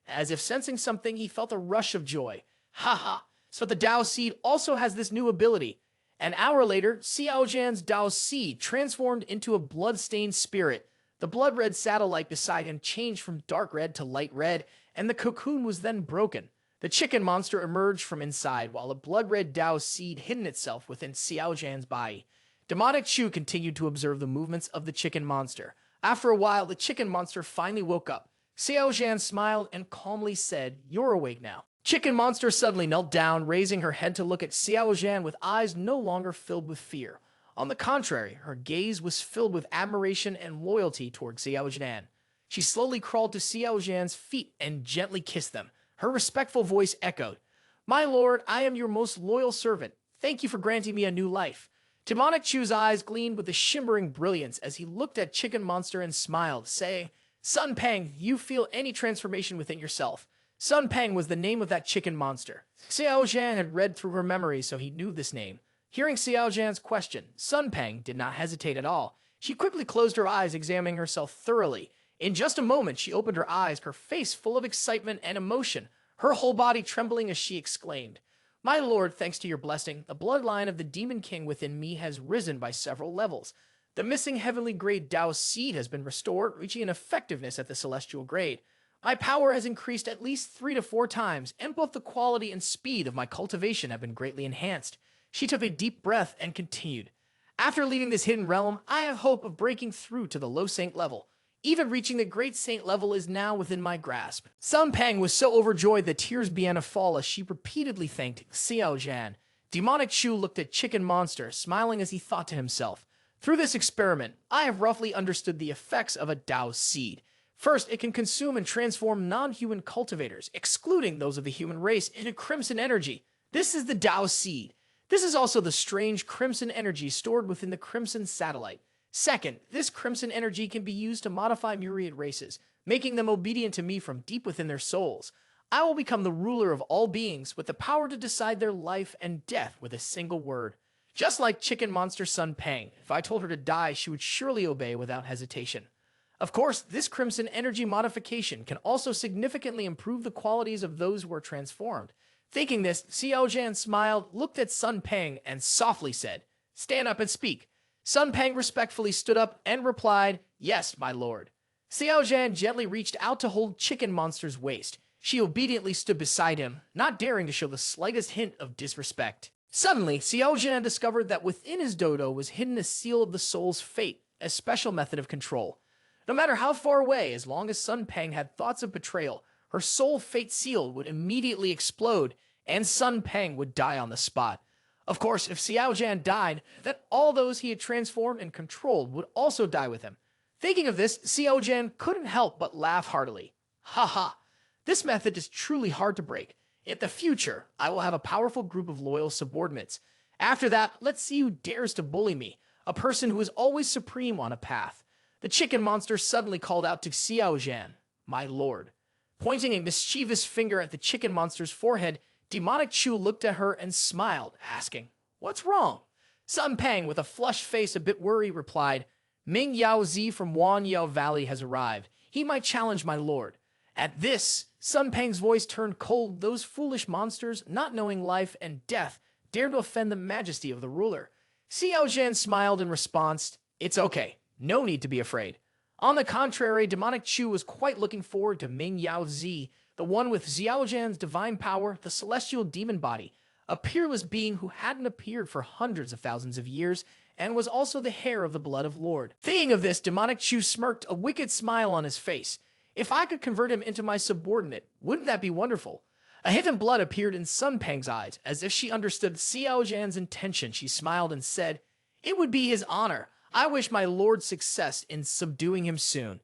[SPEAKER 1] As if sensing something, he felt a rush of joy. Haha, so the Dao seed also has this new ability. An hour later, Xiao Zhan's Dao seed transformed into a blood-stained spirit. The blood-red satellite beside him changed from dark red to light red, and the cocoon was then broken. The chicken monster emerged from inside, while a blood-red Dao seed hidden itself within Xiao Zhan's body. Demonic Chu continued to observe the movements of the chicken monster. After a while, the chicken monster finally woke up. Xiao Zhan smiled and calmly said, "You're awake now." Chicken monster suddenly knelt down, raising her head to look at Xiao Zhan with eyes no longer filled with fear. On the contrary, her gaze was filled with admiration and loyalty toward Xiao Zhan. She slowly crawled to Xiao Zhan's feet and gently kissed them. Her respectful voice echoed, "My lord, I am your most loyal servant. Thank you for granting me a new life." Demonic Chu's eyes gleamed with a shimmering brilliance as he looked at Chicken Monster and smiled, saying, "Sun Peng, you feel any transformation within yourself." Sun Peng was the name of that chicken monster. Xiao Zhan had read through her memory, so he knew this name. Hearing Xiao Zhan's question, Sun Peng did not hesitate at all. She quickly closed her eyes, examining herself thoroughly. In just a moment, she opened her eyes, her face full of excitement and emotion, her whole body trembling as she exclaimed, "My lord, thanks to your blessing, the bloodline of the Demon King within me has risen by several levels. The missing heavenly grade Dao seed has been restored, reaching an effectiveness at the celestial grade. My power has increased at least 3 to 4 times, and both the quality and speed of my cultivation have been greatly enhanced." She took a deep breath and continued, "After leaving this hidden realm, I have hope of breaking through to the low saint level. Even reaching the great saint level is now within my grasp." Sun Peng was so overjoyed that tears began to fall as she repeatedly thanked Xiao Zhan. Demonic Chu looked at Chicken Monster, smiling as he thought to himself, "Through this experiment, I have roughly understood the effects of a Dao seed. First, it can consume and transform non-human cultivators, excluding those of the human race, into crimson energy. This is the Tao seed. This is also the strange crimson energy stored within the crimson satellite. Second, this crimson energy can be used to modify myriad races, making them obedient to me from deep within their souls. I will become the ruler of all beings with the power to decide their life and death with a single word. Just like chicken monster Sun Pang, if I told her to die, she would surely obey without hesitation. Of course, this crimson energy modification can also significantly improve the qualities of those who are transformed. Thinking this, Xiao Zhan smiled, looked at Sun Pang, and softly said, "Stand up and speak." Sun Pang respectfully stood up and replied, "Yes, my lord." Xiao Zhan gently reached out to hold Chicken Monster's waist. She obediently stood beside him, not daring to show the slightest hint of disrespect. Suddenly, Xiao Zhan discovered that within his dodo was hidden a seal of the soul's fate, a special method of control. No matter how far away, as long as Sun Pang had thoughts of betrayal, her soul fate seal would immediately explode, and Sun Pang would die on the spot. Of course, if Xiao Zhan died, then all those he had transformed and controlled would also die with him. Thinking of this, Xiao Zhan couldn't help but laugh heartily. Ha ha! This method is truly hard to break. In the future, I will have a powerful group of loyal subordinates. After that, let's see who dares to bully me, a person who is always supreme on a path. The chicken monster suddenly called out to Xiao Zhan, "My lord." Pointing a mischievous finger at the chicken monster's forehead, Demonic Chu looked at her and smiled, asking, "What's wrong?" Sun Pang, with a flushed face a bit worried, replied, "Ming Yao Zi from Wan Yao Valley has arrived. He might challenge my lord." At this, Sun Pang's voice turned cold. Those foolish monsters, not knowing life and death, dared to offend the majesty of the ruler. Xiao Zhan smiled in response, "It's okay. No need to be afraid." On the contrary, Demonic Chu was quite looking forward to Ming Yao Zi, the one with Xiao Zhan's divine power, the celestial demon body, a peerless being who hadn't appeared for hundreds of thousands of years, and was also the heir of the blood of Lord. Thinking of this, Demonic Chu smirked, a wicked smile on his face. If I could convert him into my subordinate, wouldn't that be wonderful? A hint of blood appeared in Sun Pang's eyes. As if she understood Xiao Zhan's intention, she smiled and said, "It would be his honor. I wish my lord success in subduing him soon."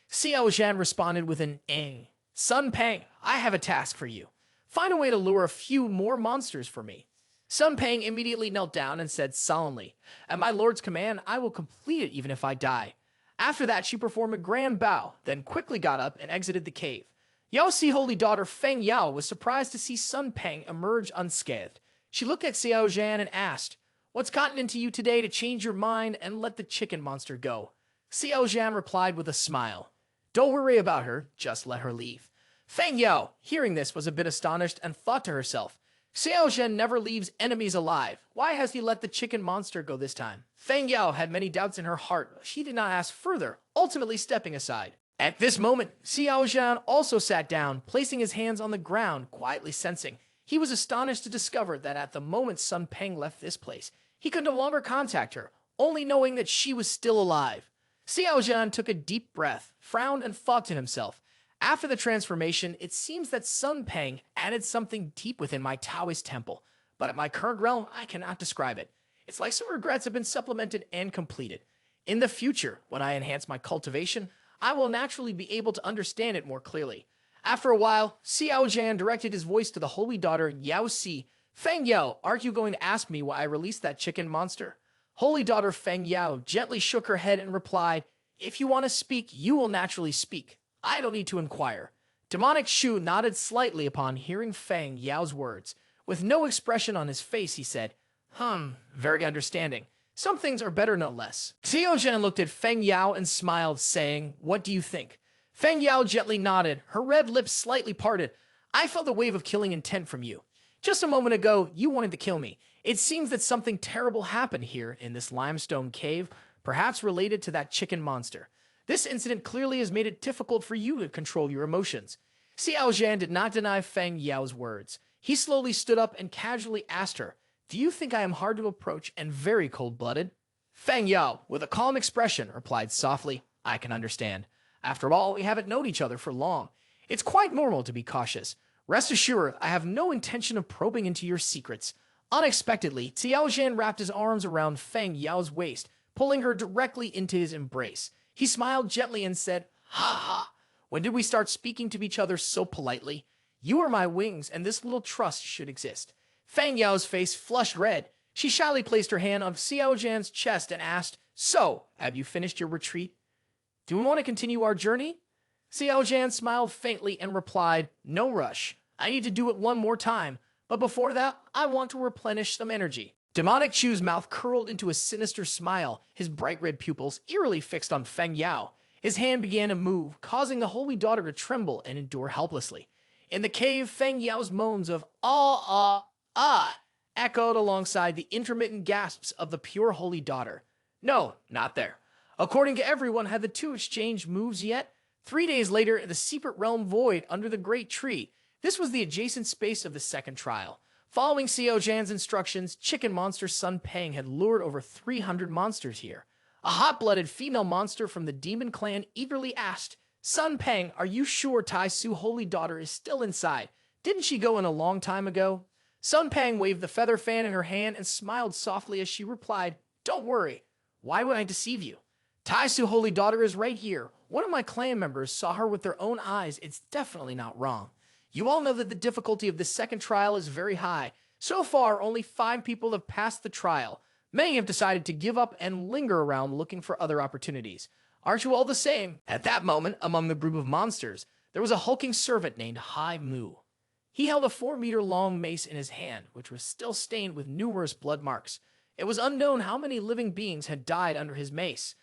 [SPEAKER 1] Xiao Zhan responded with an "eng." "Sun Pang, I have a task for you. Find a way to lure a few more monsters for me." Sun Pang immediately knelt down and said solemnly, "At my lord's command, I will complete it even if I die." After that, she performed a grand bow, then quickly got up and exited the cave. Yao's holy daughter Feng Yao was surprised to see Sun Pang emerge unscathed. She looked at Xiao Zhan and asked, "What's gotten into you today to change your mind and let the chicken monster go?" Xiao Zhan replied with a smile, "Don't worry about her, just let her leave." Feng Yao, hearing this, was a bit astonished and thought to herself, "Xiao Zhan never leaves enemies alive. Why has he let the chicken monster go this time?" Feng Yao had many doubts in her heart, but she did not ask further, ultimately stepping aside. At this moment, Xiao Zhan also sat down, placing his hands on the ground, quietly sensing. He was astonished to discover that at the moment Sun Pang left this place, he could no longer contact her, only knowing that she was still alive. Xiao Zhan took a deep breath, frowned, and thought to himself, "After the transformation, it seems that Sun Pang added something deep within my Taoist temple, but at my current realm, I cannot describe it. It's like some regrets have been supplemented and completed. In the future, when I enhance my cultivation, I will naturally be able to understand it more clearly." After a while, Xiao Zhan directed his voice to the holy daughter Yao Si. "Feng Yao, aren't you going to ask me why I released that chicken monster?" Holy daughter Feng Yao gently shook her head and replied, "If you want to speak, you will naturally speak. I don't need to inquire." Demonic Chu nodded slightly upon hearing Feng Yao's words. With no expression on his face, he said, "Very understanding. Some things are better no less." Xiao Zhan looked at Feng Yao and smiled, saying, "What do you think?" Feng Yao gently nodded, her red lips slightly parted. "I felt a wave of killing intent from you. Just a moment ago, you wanted to kill me. It seems that something terrible happened here in this limestone cave, perhaps related to that chicken monster. This incident clearly has made it difficult for you to control your emotions." Xiao Zhan did not deny Feng Yao's words. He slowly stood up and casually asked her, "Do you think I am hard to approach and very cold-blooded?" Feng Yao, with a calm expression, replied softly, "I can understand. After all, we haven't known each other for long. It's quite normal to be cautious. Rest assured, I have no intention of probing into your secrets." Unexpectedly, Xiao Zhan wrapped his arms around Feng Yao's waist, pulling her directly into his embrace. He smiled gently and said, "Ha ha! When did we start speaking to each other so politely? You are my wings, and this little trust should exist. Feng Yao's face flushed red. She shyly placed her hand on Xiao Zhan's chest and asked, "So, have you finished your retreat? Do we want to continue our journey?" Xiao Zhan smiled faintly and replied, "No rush. I need to do it one more time, but before that, I want to replenish some energy." Demonic Chu's mouth curled into a sinister smile, his bright red pupils eerily fixed on Feng Yao. His hand began to move, causing the holy daughter to tremble and endure helplessly. In the cave, Feng Yao's moans of echoed alongside the intermittent gasps of the pure holy daughter. No, not there. According to everyone, had the two exchanged moves yet? 3 days later, in the secret realm void under the great tree, this was the adjacent space of the second trial. Following Xiao Zhan's instructions, chicken monster Sun Peng had lured over 300 monsters here. A hot-blooded female monster from the demon clan eagerly asked, "Sun Peng, are you sure Tai Su Holy Daughter is still inside? Didn't she go in a long time ago?" Sun Peng waved the feather fan in her hand and smiled softly as she replied, "Don't worry. Why would I deceive you? Tai Su Holy Daughter is right here. One of my clan members saw her with their own eyes. It's definitely not wrong. You all know that the difficulty of this second trial is very high. So far, only 5 people have passed the trial. Many have decided to give up and linger around looking for other opportunities. Aren't you all the same?" At that moment, among the group of monsters, there was a hulking servant named Hai Mu. He held a 4-meter-long mace in his hand, which was still stained with numerous blood marks. It was unknown how many living beings had died under his mace.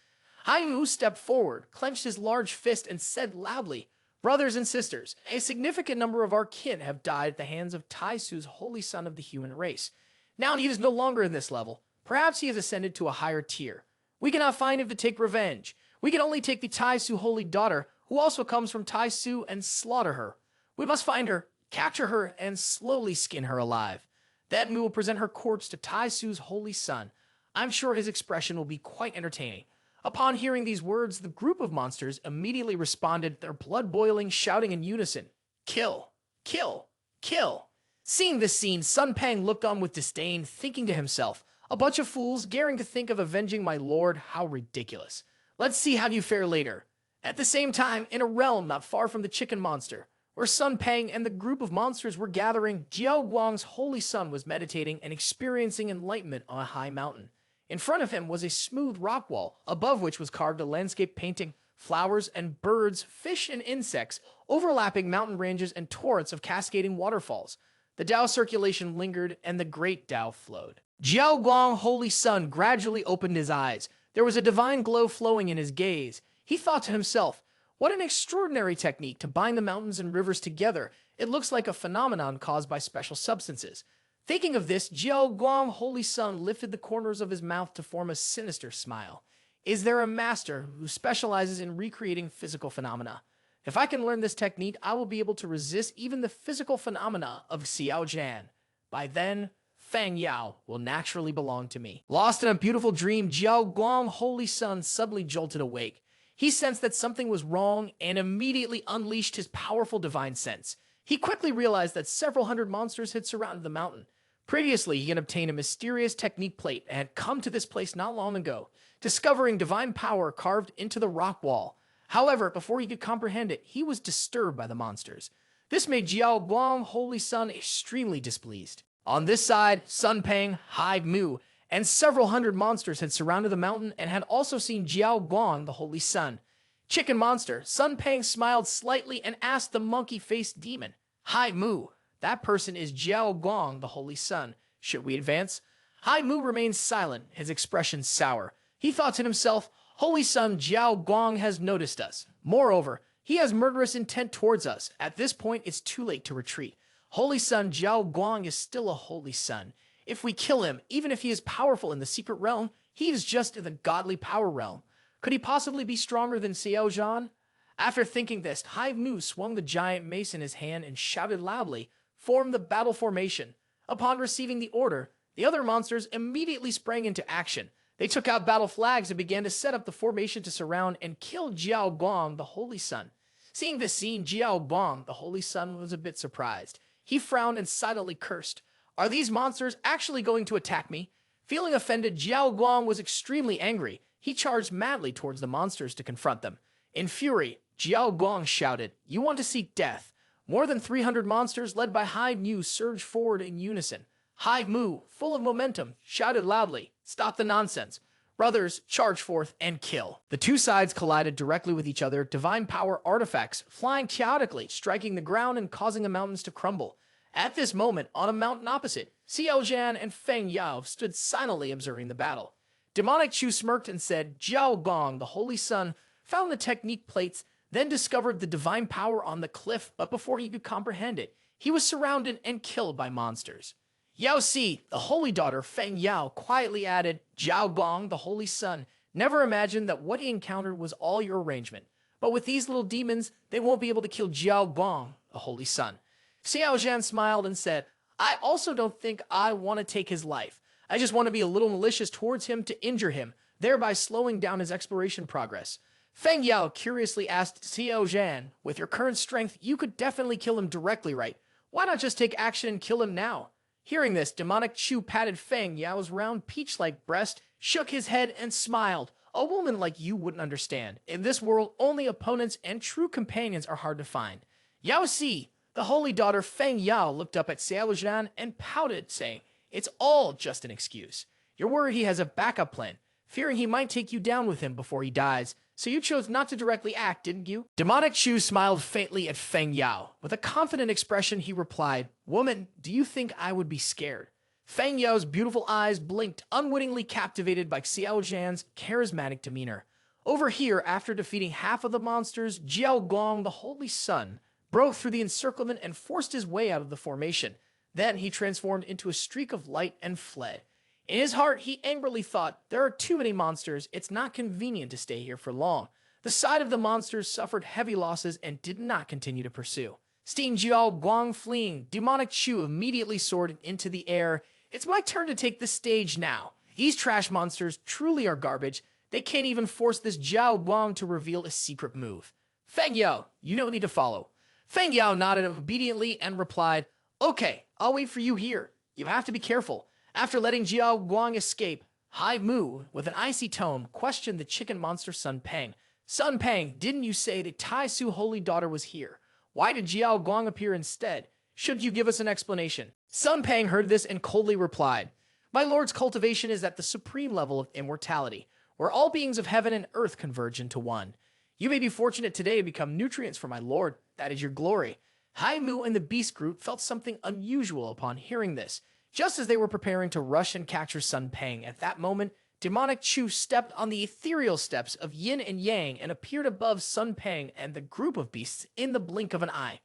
[SPEAKER 1] Hai Mu stepped forward, clenched his large fist, and said loudly, "Brothers and sisters, a significant number of our kin have died at the hands of Tai Su's holy son of the human race. Now he is no longer in this level. Perhaps he has ascended to a higher tier. We cannot find him to take revenge. We can only take the Tai Su Holy Daughter, who also comes from Tai Su, and slaughter her. We must find her, capture her, and slowly skin her alive. Then we will present her corpse to Tai Su's holy son. I'm sure his expression will be quite entertaining." Upon hearing these words, the group of monsters immediately responded, their blood boiling, shouting in unison, "Kill! Kill! Kill!" Seeing this scene, Sun Peng looked on with disdain, thinking to himself, "A bunch of fools, daring to think of avenging my lord, how ridiculous. Let's see how you fare later." At the same time, in a realm not far from the chicken monster, where Sun Peng and the group of monsters were gathering, Jiao Guang's holy son was meditating and experiencing enlightenment on a high mountain. In front of him was a smooth rock wall, above which was carved a landscape painting, flowers and birds, fish and insects, overlapping mountain ranges and torrents of cascading waterfalls. The Tao circulation lingered, and the great Tao flowed. Jiao Guang, holy son, gradually opened his eyes. There was a divine glow flowing in his gaze. He thought to himself, "What an extraordinary technique to bind the mountains and rivers together. It looks like a phenomenon caused by special substances." Thinking of this, Jiao Guang, holy son, lifted the corners of his mouth to form a sinister smile. Is there a master who specializes in recreating physical phenomena? If I can learn this technique, I will be able to resist even the physical phenomena of Xiao Zhan. By then, Feng Yao will naturally belong to me. Lost in a beautiful dream, Jiao Guang, holy son, suddenly jolted awake. He sensed that something was wrong and immediately unleashed his powerful divine sense. He quickly realized that several hundred monsters had surrounded the mountain. Previously, he had obtained a mysterious technique plate and had come to this place not long ago, discovering divine power carved into the rock wall. However, before he could comprehend it, he was disturbed by the monsters. This made Jiao Guang, holy son, extremely displeased. On this side, Sun Peng, Hai Mu, and several hundred monsters had surrounded the mountain and had also seen Jiao Guang, the holy son. Chicken monster, Sun Peng smiled slightly and asked the monkey-faced demon, "Hai Mu, that person is Jiao Guang, the holy son. Should we advance?" Hai Mu remained silent, his expression sour. He thought to himself, "Holy son Jiao Guang has noticed us. Moreover, he has murderous intent towards us. At this point, it's too late to retreat. Holy son Jiao Guang is still a holy son. If we kill him, even if he is powerful in the secret realm, he is just in the godly power realm. Could he possibly be stronger than Xiao Zhan?" After thinking this, Hai Mu swung the giant mace in his hand and shouted loudly, "Form the battle formation." Upon receiving the order, the other monsters immediately sprang into action. They took out battle flags and began to set up the formation to surround and kill Jiao Guang, the holy son. Seeing this scene, Jiao Guang, the holy son, was a bit surprised. He frowned and silently cursed. Are these monsters actually going to attack me? Feeling offended, Jiao Guang was extremely angry. He charged madly towards the monsters to confront them. In fury, Jiao Guang shouted, "You want to seek death?" More than 300 monsters led by Hai Mu surged forward in unison. Hai Mu, full of momentum, shouted loudly, "Stop the nonsense. Brothers, charge forth and kill." The two sides collided directly with each other, divine power artifacts flying chaotically, striking the ground and causing the mountains to crumble. At this moment, on a mountain opposite, Xiao Zhan and Feng Yao stood silently observing the battle. Demonic Chu smirked and said, "Jiao Gong, the Holy Sun, found the technique plates, then discovered the divine power on the cliff, but before he could comprehend it, he was surrounded and killed by monsters." Yao Si, the holy daughter Feng Yao, quietly added, "Jiao Gong, the Holy Sun, never imagined that what he encountered was all your arrangement. But with these little demons, they won't be able to kill Jiao Gong, the Holy Sun." Xiao Zhan smiled and said, "I also don't think I want to take his life. I just want to be a little malicious towards him to injure him, thereby slowing down his exploration progress." Feng Yao curiously asked Xiao Zhan, "With your current strength, you could definitely kill him directly, right? Why not just take action and kill him now?" Hearing this, Demonic Chu patted Feng Yao's round peach-like breast, shook his head, and smiled. "A woman like you wouldn't understand. In this world, only opponents and true companions are hard to find." Yao Si, the holy daughter Feng Yao, looked up at Xiao Zhan and pouted, saying, "It's all just an excuse. You're worried he has a backup plan, fearing he might take you down with him before he dies. So you chose not to directly act, didn't you?" Demonic Chu smiled faintly at Feng Yao. With a confident expression, he replied, "Woman, do you think I would be scared?" Feng Yao's beautiful eyes blinked, unwittingly captivated by Xiao Zhan's charismatic demeanor. Over here, after defeating half of the monsters, Jiao Gong, the Holy Sun, broke through the encirclement and forced his way out of the formation. Then he transformed into a streak of light and fled. In his heart, he angrily thought, "There are too many monsters. It's not convenient to stay here for long." The side of the monsters suffered heavy losses and did not continue to pursue. Seeing Jiao Guang fleeing, Demonic Chu immediately soared into the air. "It's my turn to take the stage now. These trash monsters truly are garbage. They can't even force this Jiao Guang to reveal a secret move. Feng Yao, you don't need to follow." Feng Yao nodded obediently and replied, "Okay, I'll wait for you here. You have to be careful." After letting Jiao Guang escape, Hai Mu, with an icy tone, questioned the chicken monster Sun Peng. "Sun Peng, didn't you say the Tai Su Holy Daughter was here? Why did Jiao Guang appear instead? Should you give us an explanation?" Sun Peng heard this and coldly replied, "My lord's cultivation is at the supreme level of immortality, where all beings of heaven and earth converge into one. You may be fortunate today to become nutrients for my lord. That is your glory." Hai Mu and the beast group felt something unusual upon hearing this. Just as they were preparing to rush and capture Sun Peng, at that moment, Demonic Chu stepped on the ethereal steps of Yin and Yang and appeared above Sun Peng and the group of beasts in the blink of an eye.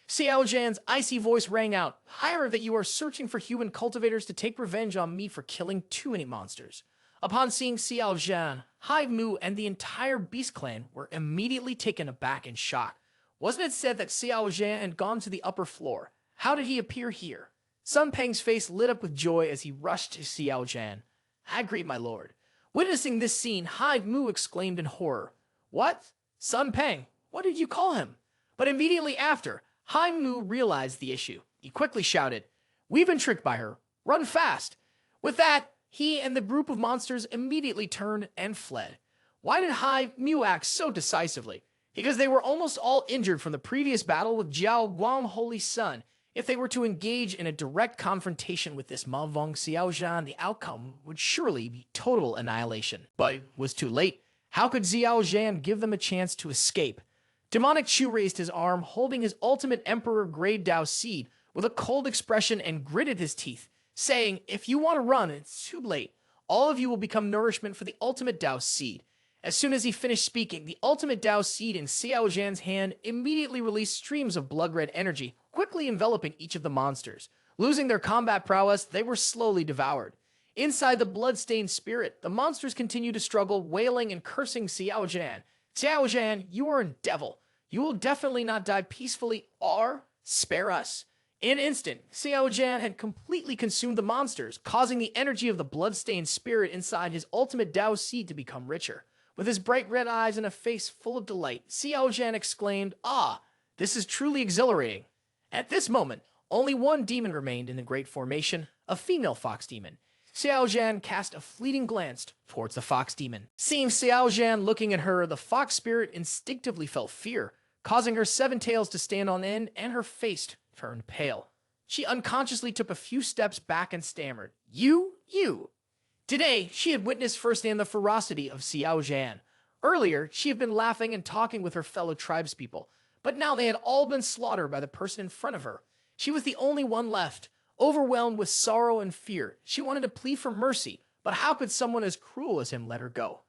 [SPEAKER 1] Xiao Zhan's icy voice rang out, "I heard that you are searching for human cultivators to take revenge on me for killing too many monsters." Upon seeing Xiao Zhan, Hai Mu and the entire beast clan were immediately taken aback and shocked. Wasn't it said that Xiao Zhan had gone to the upper floor? How did he appear here? Sun Peng's face lit up with joy as he rushed to Xiao Zhan. "I greet my lord." Witnessing this scene, Hai Mu exclaimed in horror, "What? Sun Peng? What did you call him?" But immediately after, Hai Mu realized the issue. He quickly shouted, "We've been tricked by her. Run fast." With that, he and the group of monsters immediately turned and fled. Why did Hai Mu act so decisively? Because they were almost all injured from the previous battle with Jiao Guang Holy Sun. If they were to engage in a direct confrontation with this Mavong Xiao Zhan, the outcome would surely be total annihilation. But it was too late. How could Xiao Zhan give them a chance to escape? Demonic Chu raised his arm, holding his ultimate Emperor Grade Dao seed with a cold expression and gritted his teeth, saying, "If you want to run, it's too late. All of you will become nourishment for the ultimate Dao seed." As soon as he finished speaking, the ultimate Dao seed in Xiao Zhan's hand immediately released streams of blood-red energy, quickly enveloping each of the monsters. Losing their combat prowess, they were slowly devoured. Inside the blood-stained spirit, the monsters continued to struggle, wailing and cursing Xiao Zhan. "Xiao Zhan, you are a devil. You will definitely not die peacefully, or spare us." In an instant, Xiao Zhan had completely consumed the monsters, causing the energy of the blood-stained spirit inside his ultimate Dao seed to become richer. With his bright red eyes and a face full of delight, Xiao Zhan exclaimed, "Ah, this is truly exhilarating." At this moment, only one demon remained in the Great Formation, a female fox demon. Xiao Zhan cast a fleeting glance towards the fox demon. Seeing Xiao Zhan looking at her, the fox spirit instinctively felt fear, causing her 7 tails to stand on end and her face turned pale. She unconsciously took a few steps back and stammered, You. Today, she had witnessed firsthand the ferocity of Xiao Zhan. Earlier, she had been laughing and talking with her fellow tribespeople, but now they had all been slaughtered by the person in front of her. She was the only one left. Overwhelmed with sorrow and fear, she wanted to plead for mercy, but how could someone as cruel as him let her go?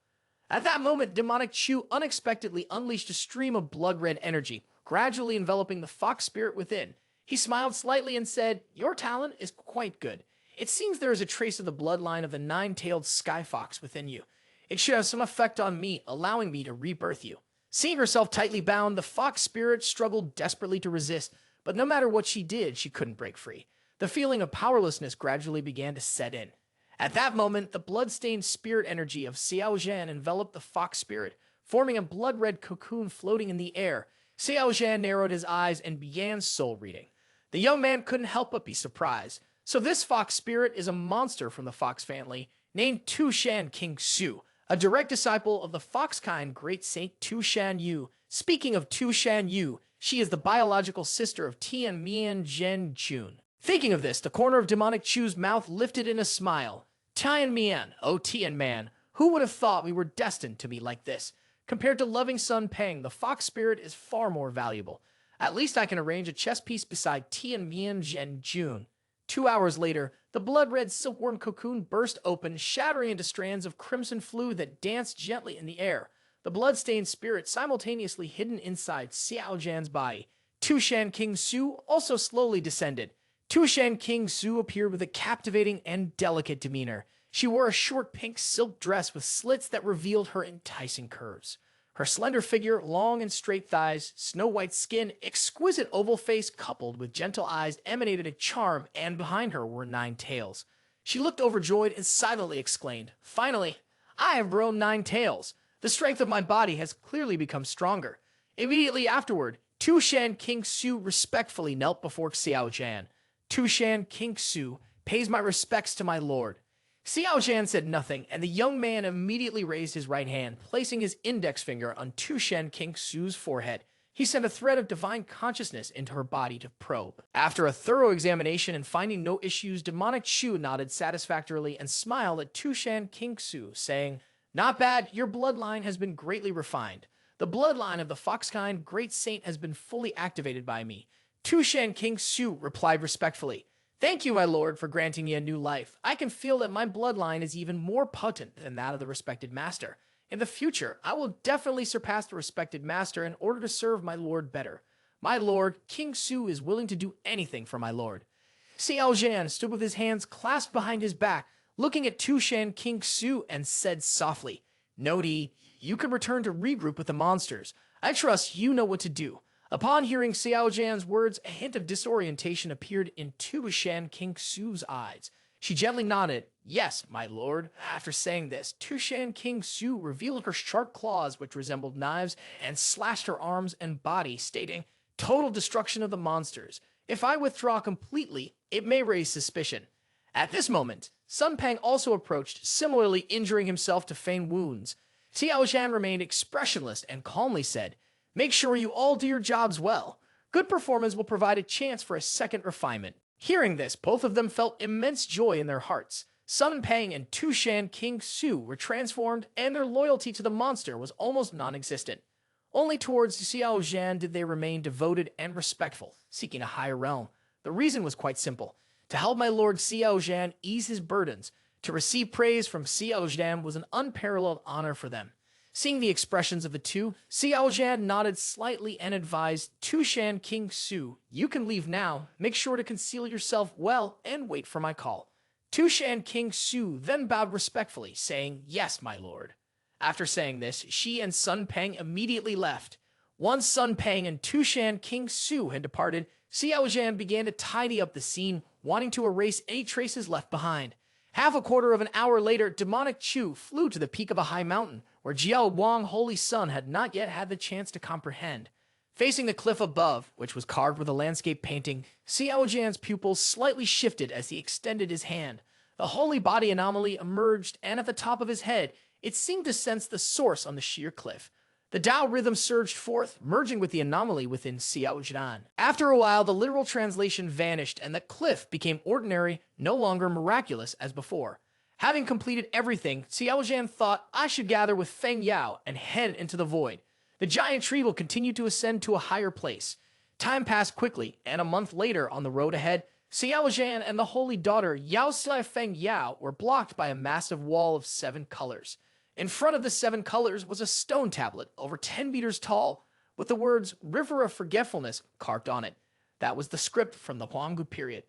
[SPEAKER 1] At that moment, demonic Chu unexpectedly unleashed a stream of blood-red energy, gradually enveloping the fox spirit within. He smiled slightly and said, Your talent is quite good. It seems there is a trace of the bloodline of the 9-tailed sky fox within you. It should have some effect on me, allowing me to rebirth you. Seeing herself tightly bound, the fox spirit struggled desperately to resist, but no matter what she did, she couldn't break free. The feeling of powerlessness gradually began to set in. At that moment, the blood-stained spirit energy of Xiao Zhan enveloped the fox spirit, forming a blood-red cocoon floating in the air. Xiao Zhan narrowed his eyes and began soul reading. The young man couldn't help but be surprised. So this fox spirit is a monster from the fox family named Tu King Su, a direct disciple of the fox-kind great saint Tu Yu. Speaking of Tu Yu, she is the biological sister of Tian Qiong. Thinking of this, the corner of demonic Chu's mouth lifted in a smile. Tian, oh Tian man, who would have thought we were destined to be like this? Compared to loving Sun Peng, the fox spirit is far more valuable. At least I can arrange a chess piece beside Tian Jun. 2 hours later, the blood-red silkworm cocoon burst open, shattering into strands of crimson flue that danced gently in the air. The blood-stained spirit simultaneously hidden inside Xiao Zhan's body. Tu King Su also slowly descended. Tu King Su appeared with a captivating and delicate demeanor. She wore a short pink silk dress with slits that revealed her enticing curves. Her slender figure, long and straight thighs, snow-white skin, exquisite oval face coupled with gentle eyes emanated a charm, and behind her were 9 tails. She looked overjoyed and silently exclaimed, Finally, I have grown 9 tails. The strength of my body has clearly become stronger. Immediately afterward, Tu King Su respectfully knelt before Xiao Zhan. Tu King Su pays my respects to my lord. Xiao Zhan said nothing, and the young man immediately raised his right hand, placing his index finger on Tu King Su's forehead. He sent a thread of divine consciousness into her body to probe. After a thorough examination and finding no issues, demonic Chu nodded satisfactorily and smiled at Tu King Su, saying, Not bad, your bloodline has been greatly refined. The bloodline of the fox-kind great saint has been fully activated by me. Tu King Su replied respectfully, Thank you, my lord, for granting me a new life. I can feel that my bloodline is even more potent than that of the respected master. In the future, I will definitely surpass the respected master in order to serve my lord better. My lord, King Su, is willing to do anything for my lord. Xiao Zhan stood with his hands clasped behind his back, looking at Tu King Su, and said softly, Nodi, you can return to regroup with the monsters. I trust you know what to do. Upon hearing Xiao Zhan's words, a hint of disorientation appeared in Tu King Su's eyes. She gently nodded, Yes, my lord. After saying this, Tu King Su revealed her sharp claws, which resembled knives, and slashed her arms and body, stating, Total destruction of the monsters. If I withdraw completely, it may raise suspicion. At this moment, Sun Peng also approached, similarly injuring himself to feign wounds. Xiao Zhan remained expressionless and calmly said, Make sure you all do your jobs well. Good performance will provide a chance for a second refinement. Hearing this, both of them felt immense joy in their hearts. Sun Peng and Tu King Su were transformed, and their loyalty to the monster was almost non-existent. Only towards Xiao Zhan did they remain devoted and respectful, seeking a higher realm. The reason was quite simple. To help my lord Xiao Zhan ease his burdens, to receive praise from Xiao Zhan was an unparalleled honor for them. Seeing the expressions of the two, Xiao Zhan nodded slightly and advised Tu King Su, You can leave now. Make sure to conceal yourself well and wait for my call. Tu King Su then bowed respectfully, saying, Yes, my lord. After saying this, she and Sun Peng immediately left. Once Sun Peng and Tu King Su had departed, Xiao Zhan began to tidy up the scene, wanting to erase any traces left behind. Half a quarter of an hour later, demonic Chu flew to the peak of a high mountain, where Jiao Wang Holy Sun had not yet had the chance to comprehend. Facing the cliff above, which was carved with a landscape painting, Xiao Zhan's pupils slightly shifted as he extended his hand. The holy body anomaly emerged, and at the top of his head, it seemed to sense the source on the sheer cliff. The Tao rhythm surged forth, merging with the anomaly within Xiao Zhan. After a while, the literal translation vanished, and the cliff became ordinary, no longer miraculous as before. Having completed everything, Xiao Zhan thought, I should gather with Feng Yao and head into the void. The giant tree will continue to ascend to a higher place. Time passed quickly, and a month later, on the road ahead, Xiao Zhan and the holy daughter Yao Xi Feng Yao were blocked by a massive wall of 7 colors. In front of the 7 colors was a stone tablet over 10 meters tall with the words River of Forgetfulness carved on it. That was the script from the Huanggu period.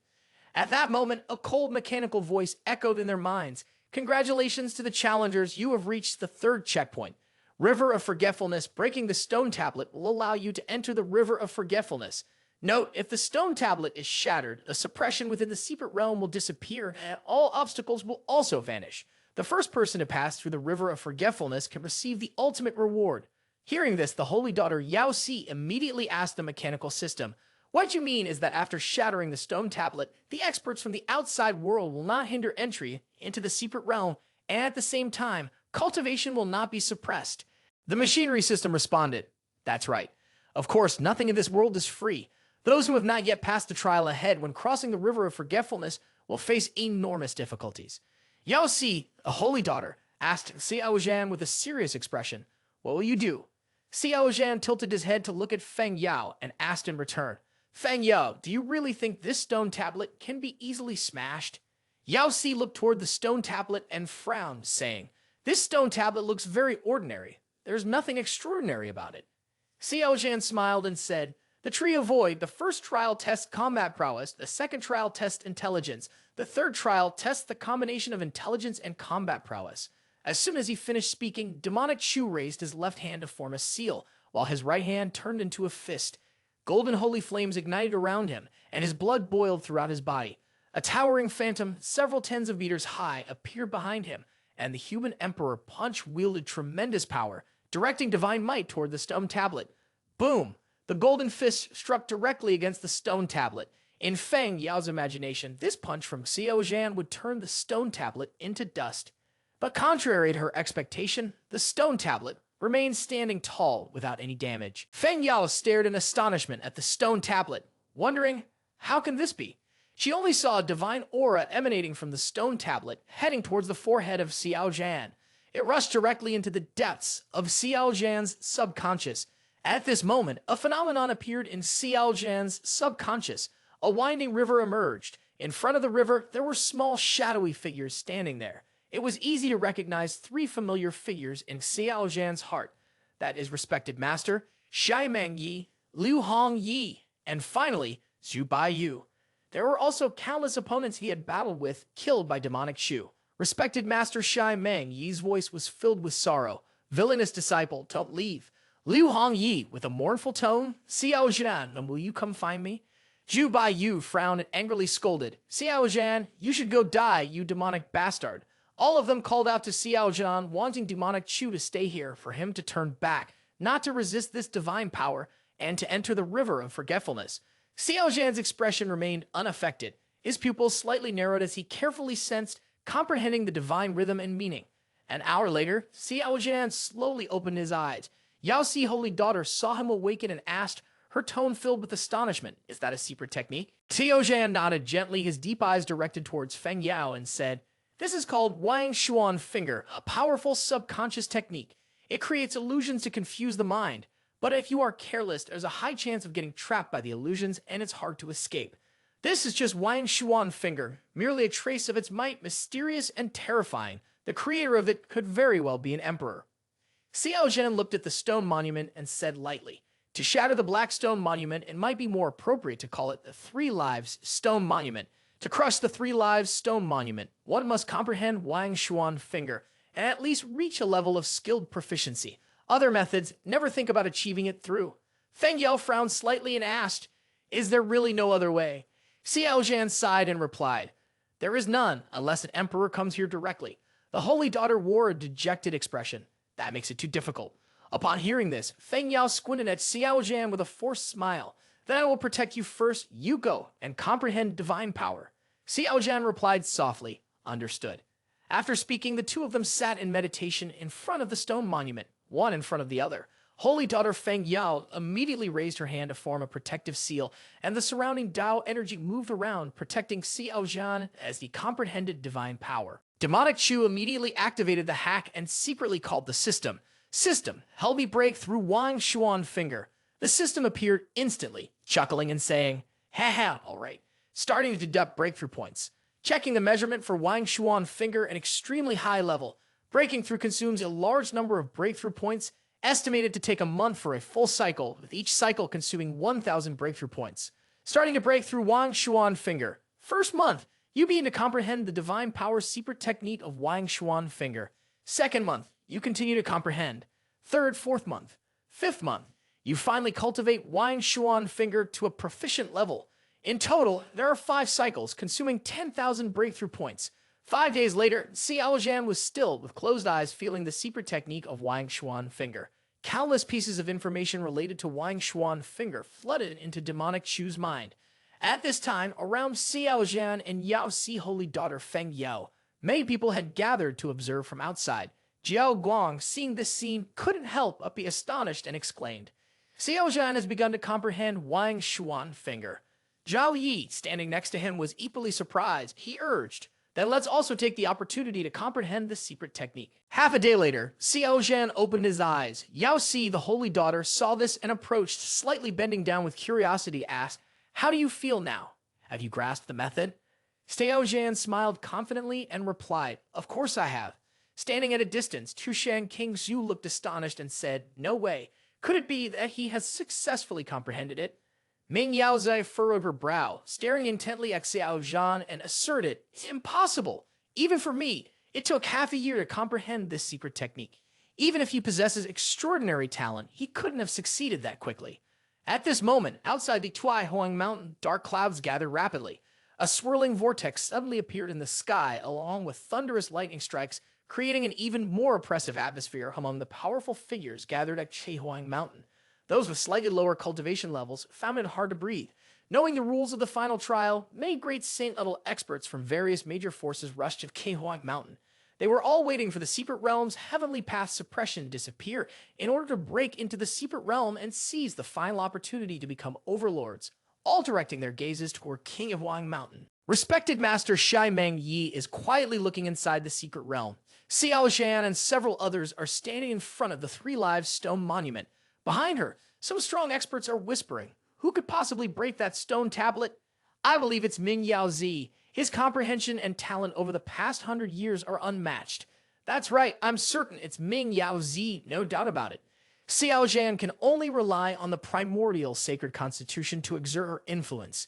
[SPEAKER 1] At that moment, a cold mechanical voice echoed in their minds. Congratulations to the challengers, you have reached the 3rd checkpoint. River of Forgetfulness. Breaking the stone tablet will allow you to enter the River of Forgetfulness. Note, if the stone tablet is shattered, the suppression within the secret realm will disappear and all obstacles will also vanish. The first person to pass through the River of Forgetfulness can receive the ultimate reward. Hearing this, the holy daughter Yao Xi immediately asked the mechanical system, What you mean is that after shattering the stone tablet, the experts from the outside world will not hinder entry into the secret realm, and at the same time, cultivation will not be suppressed. The machinery system responded, That's right. Of course, nothing in this world is free. Those who have not yet passed the trial ahead when crossing the River of Forgetfulness will face enormous difficulties. Yao Xi, a holy daughter, asked Xiao Zhan with a serious expression, What will you do? Xiao Zhan tilted his head to look at Feng Yao and asked in return, Feng Yao, do you really think this stone tablet can be easily smashed? Yao Xi looked toward the stone tablet and frowned, saying, This stone tablet looks very ordinary. There's nothing extraordinary about it. Xiao Zhan smiled and said, The Tree of Void, the first trial tests combat prowess, the second trial tests intelligence, the third trial tests the combination of intelligence and combat prowess. As soon as he finished speaking, Demonic Chu raised his left hand to form a seal, while his right hand turned into a fist. Golden holy flames ignited around him, and his blood boiled throughout his body. A towering phantom, several tens of meters high, appeared behind him, and the human emperor Punch wielded tremendous power, directing divine might toward the stone tablet. Boom! The golden fist struck directly against the stone tablet. In Feng Yao's imagination, this punch from Xiao Zhan would turn the stone tablet into dust. But contrary to her expectation, the stone tablet remained standing tall without any damage. Feng Yao stared in astonishment at the stone tablet, wondering, how can this be? She only saw a divine aura emanating from the stone tablet, heading towards the forehead of Xiao Zhan. It rushed directly into the depths of Xiao Zhan's subconscious. At this moment, a phenomenon appeared in Xiao Zhan's subconscious. A winding river emerged. In front of the river, there were small shadowy figures standing there. It was easy to recognize 3 familiar figures in Xiao Zhan's heart. That is respected master, Shai Meng Yi, Liu Hong Yi, and finally, Zhu Bai Yu. There were also countless opponents he had battled with, killed by demonic Shu. Respected master Shai Meng Yi's voice was filled with sorrow. Villainous disciple, don't leave. Liu Hong Yi, with a mournful tone, Xiao Zhan, when will you come find me? Zhu Bai Yu frowned and angrily scolded, Xiao Zhan, you should go die, you demonic bastard. All of them called out to Xiao Zhan, wanting demonic Chu to stay here, for him to turn back, not to resist this divine power, and to enter the River of Forgetfulness. Xiao Zhan's expression remained unaffected, his pupils slightly narrowed as he carefully sensed, comprehending the divine rhythm and meaning. An hour later, Xiao Zhan slowly opened his eyes. Yao Xi Holy Daughter saw him awaken and asked, her tone filled with astonishment, Is that a secret technique? Xiao Zhan nodded gently, his deep eyes directed towards Feng Yao, and said, This is called Wang Xuan Finger, a powerful subconscious technique. It creates illusions to confuse the mind, but if you are careless, there's a high chance of getting trapped by the illusions, and it's hard to escape. This is just Wang Xuan Finger, merely a trace of its might, mysterious and terrifying. The creator of it could very well be an emperor. Xiao Zhan looked at the stone monument and said lightly, To shatter the black stone monument, it might be more appropriate to call it the 3 Lives Stone Monument. To crush the 3 Lives Stone Monument, one must comprehend Wang Xuan Finger and at least reach a level of skilled proficiency. Other methods, never think about achieving it through. Feng Yao frowned slightly and asked, Is there really no other way? Xiao Zhan sighed and replied, There is none, unless an emperor comes here directly. The holy daughter wore a dejected expression. That makes it too difficult. Upon hearing this, Feng Yao squinted at Xiao Zhan with a forced smile. Then I will protect you first. You go and comprehend divine power. Xiao Zhan replied softly, Understood. After speaking, the two of them sat in meditation in front of the stone monument, one in front of the other. Holy daughter Feng Yao immediately raised her hand to form a protective seal, and the surrounding Dao energy moved around, protecting Xiao Zhan as he comprehended divine power. Demonic Chu immediately activated the hack and secretly called the system. System, help me break through Wang Xuan finger. The system appeared instantly, chuckling and saying, "Ha, all right," starting to deduct breakthrough points. Checking the measurement for Wang Xuan finger, an extremely high level. Breaking through consumes a large number of breakthrough points, estimated to take a month for a full cycle, with each cycle consuming 1,000 breakthrough points. Starting to break through Wang Xuan finger. First month, you begin to comprehend the divine power secret technique of Wang Xuan finger. Second month, you continue to comprehend. Third, fourth month. Fifth month, you finally cultivate Wang Xuan finger to a proficient level. In total, there are 5 cycles, consuming 10,000 breakthrough points. 5 days later, Xiao Zhan was still, with closed eyes, feeling the secret technique of Wang Xuan finger. Countless pieces of information related to Wang Xuan finger flooded into demonic Chu's mind. At this time, around Xiao Zhan and Yao Si holy daughter Feng Yao, many people had gathered to observe from outside. Jiao Guang, seeing this scene, couldn't help but be astonished and exclaimed, "Xiao Zhan has begun to comprehend Wang Xuan finger." Zhao Yi, standing next to him, was equally surprised. He urged, "Then let's also take the opportunity to comprehend this secret technique." Half a day later, Xiao Zhan opened his eyes. Yao Si, the holy daughter, saw this and approached, slightly bending down with curiosity, asked, "How do you feel now? Have you grasped the method?" Xiao Zhan smiled confidently and replied, "Of course I have." Standing at a distance, Tushan King Zhu looked astonished and said, "No way. Could it be that he has successfully comprehended it?" Ming Yaozai furrowed her brow, staring intently at Xiao Zhan, and asserted, "It's impossible. Even for me, it took half a year to comprehend this secret technique. Even if he possesses extraordinary talent, he couldn't have succeeded that quickly." At this moment, outside the Tuai Huang Mountain, dark clouds gathered rapidly. A swirling vortex suddenly appeared in the sky, along with thunderous lightning strikes, creating an even more oppressive atmosphere among the powerful figures gathered at Huang Mountain. Those with slightly lower cultivation levels found it hard to breathe. Knowing the rules of the final trial, many great saint-level experts from various major forces rushed to Huang Mountain. They were all waiting for the secret realm's heavenly path suppression to disappear in order to break into the secret realm and seize the final opportunity to become overlords, all directing their gazes toward King of Huang Mountain. Respected Master Shai Meng Yi is quietly looking inside the secret realm. Xiao Zhan and several others are standing in front of the 3 Lives stone monument. Behind her, some strong experts are whispering, "Who could possibly break that stone tablet?" I believe it's Ming Yao Zi. His comprehension and talent over the past 100 years are unmatched. That's right, I'm certain it's Ming Yao Zi, no doubt about it. Xiao Zhan can only rely on the primordial sacred constitution to exert her influence.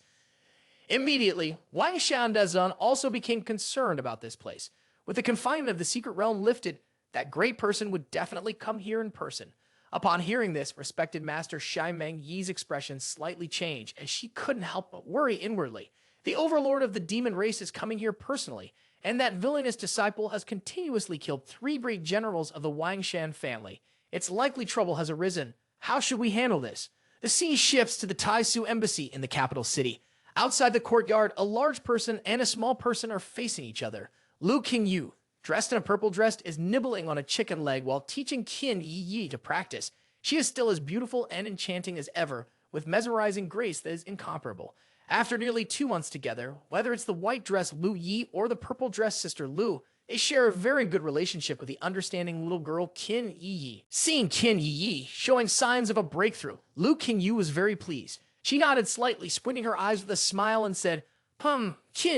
[SPEAKER 1] Immediately, Wang Shandazan also became concerned about this place. With the confinement of the secret realm lifted, that great person would definitely come here in person. Upon hearing this, respected Master Shai Meng Yi's expression slightly changed, and she couldn't help but worry inwardly. The overlord of the demon race is coming here personally, and that villainous disciple has continuously killed 3 great generals of the Wang Shan family. It's likely trouble has arisen. How should we handle this? The scene shifts to the Tai Su embassy in the capital city. Outside the courtyard, a large person and a small person are facing each other. Lu Qingyu, dressed in a purple dress, is nibbling on a chicken leg while teaching Qin Yi to practice. She is still as beautiful and enchanting as ever, with mesmerizing grace that is incomparable. After nearly 2 months together, whether it's the white dress Lu Yi or the purple dress sister Lu, they share a very good relationship with the understanding little girl Qin Yi. Seeing Qin Yi showing signs of a breakthrough, Lu Qingyu was very pleased. She nodded slightly, squinting her eyes with a smile, and said, Qin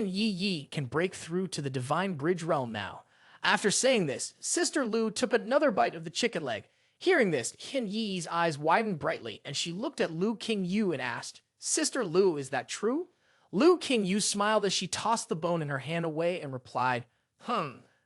[SPEAKER 1] Yi can break through to the divine bridge realm now." After saying this, Sister Lu took another bite of the chicken leg. Hearing this, Qin Yi's eyes widened brightly, and she looked at Lu Qingyu and asked, "Sister Lu, is that true?" Lu Qingyu smiled as she tossed the bone in her hand away and replied,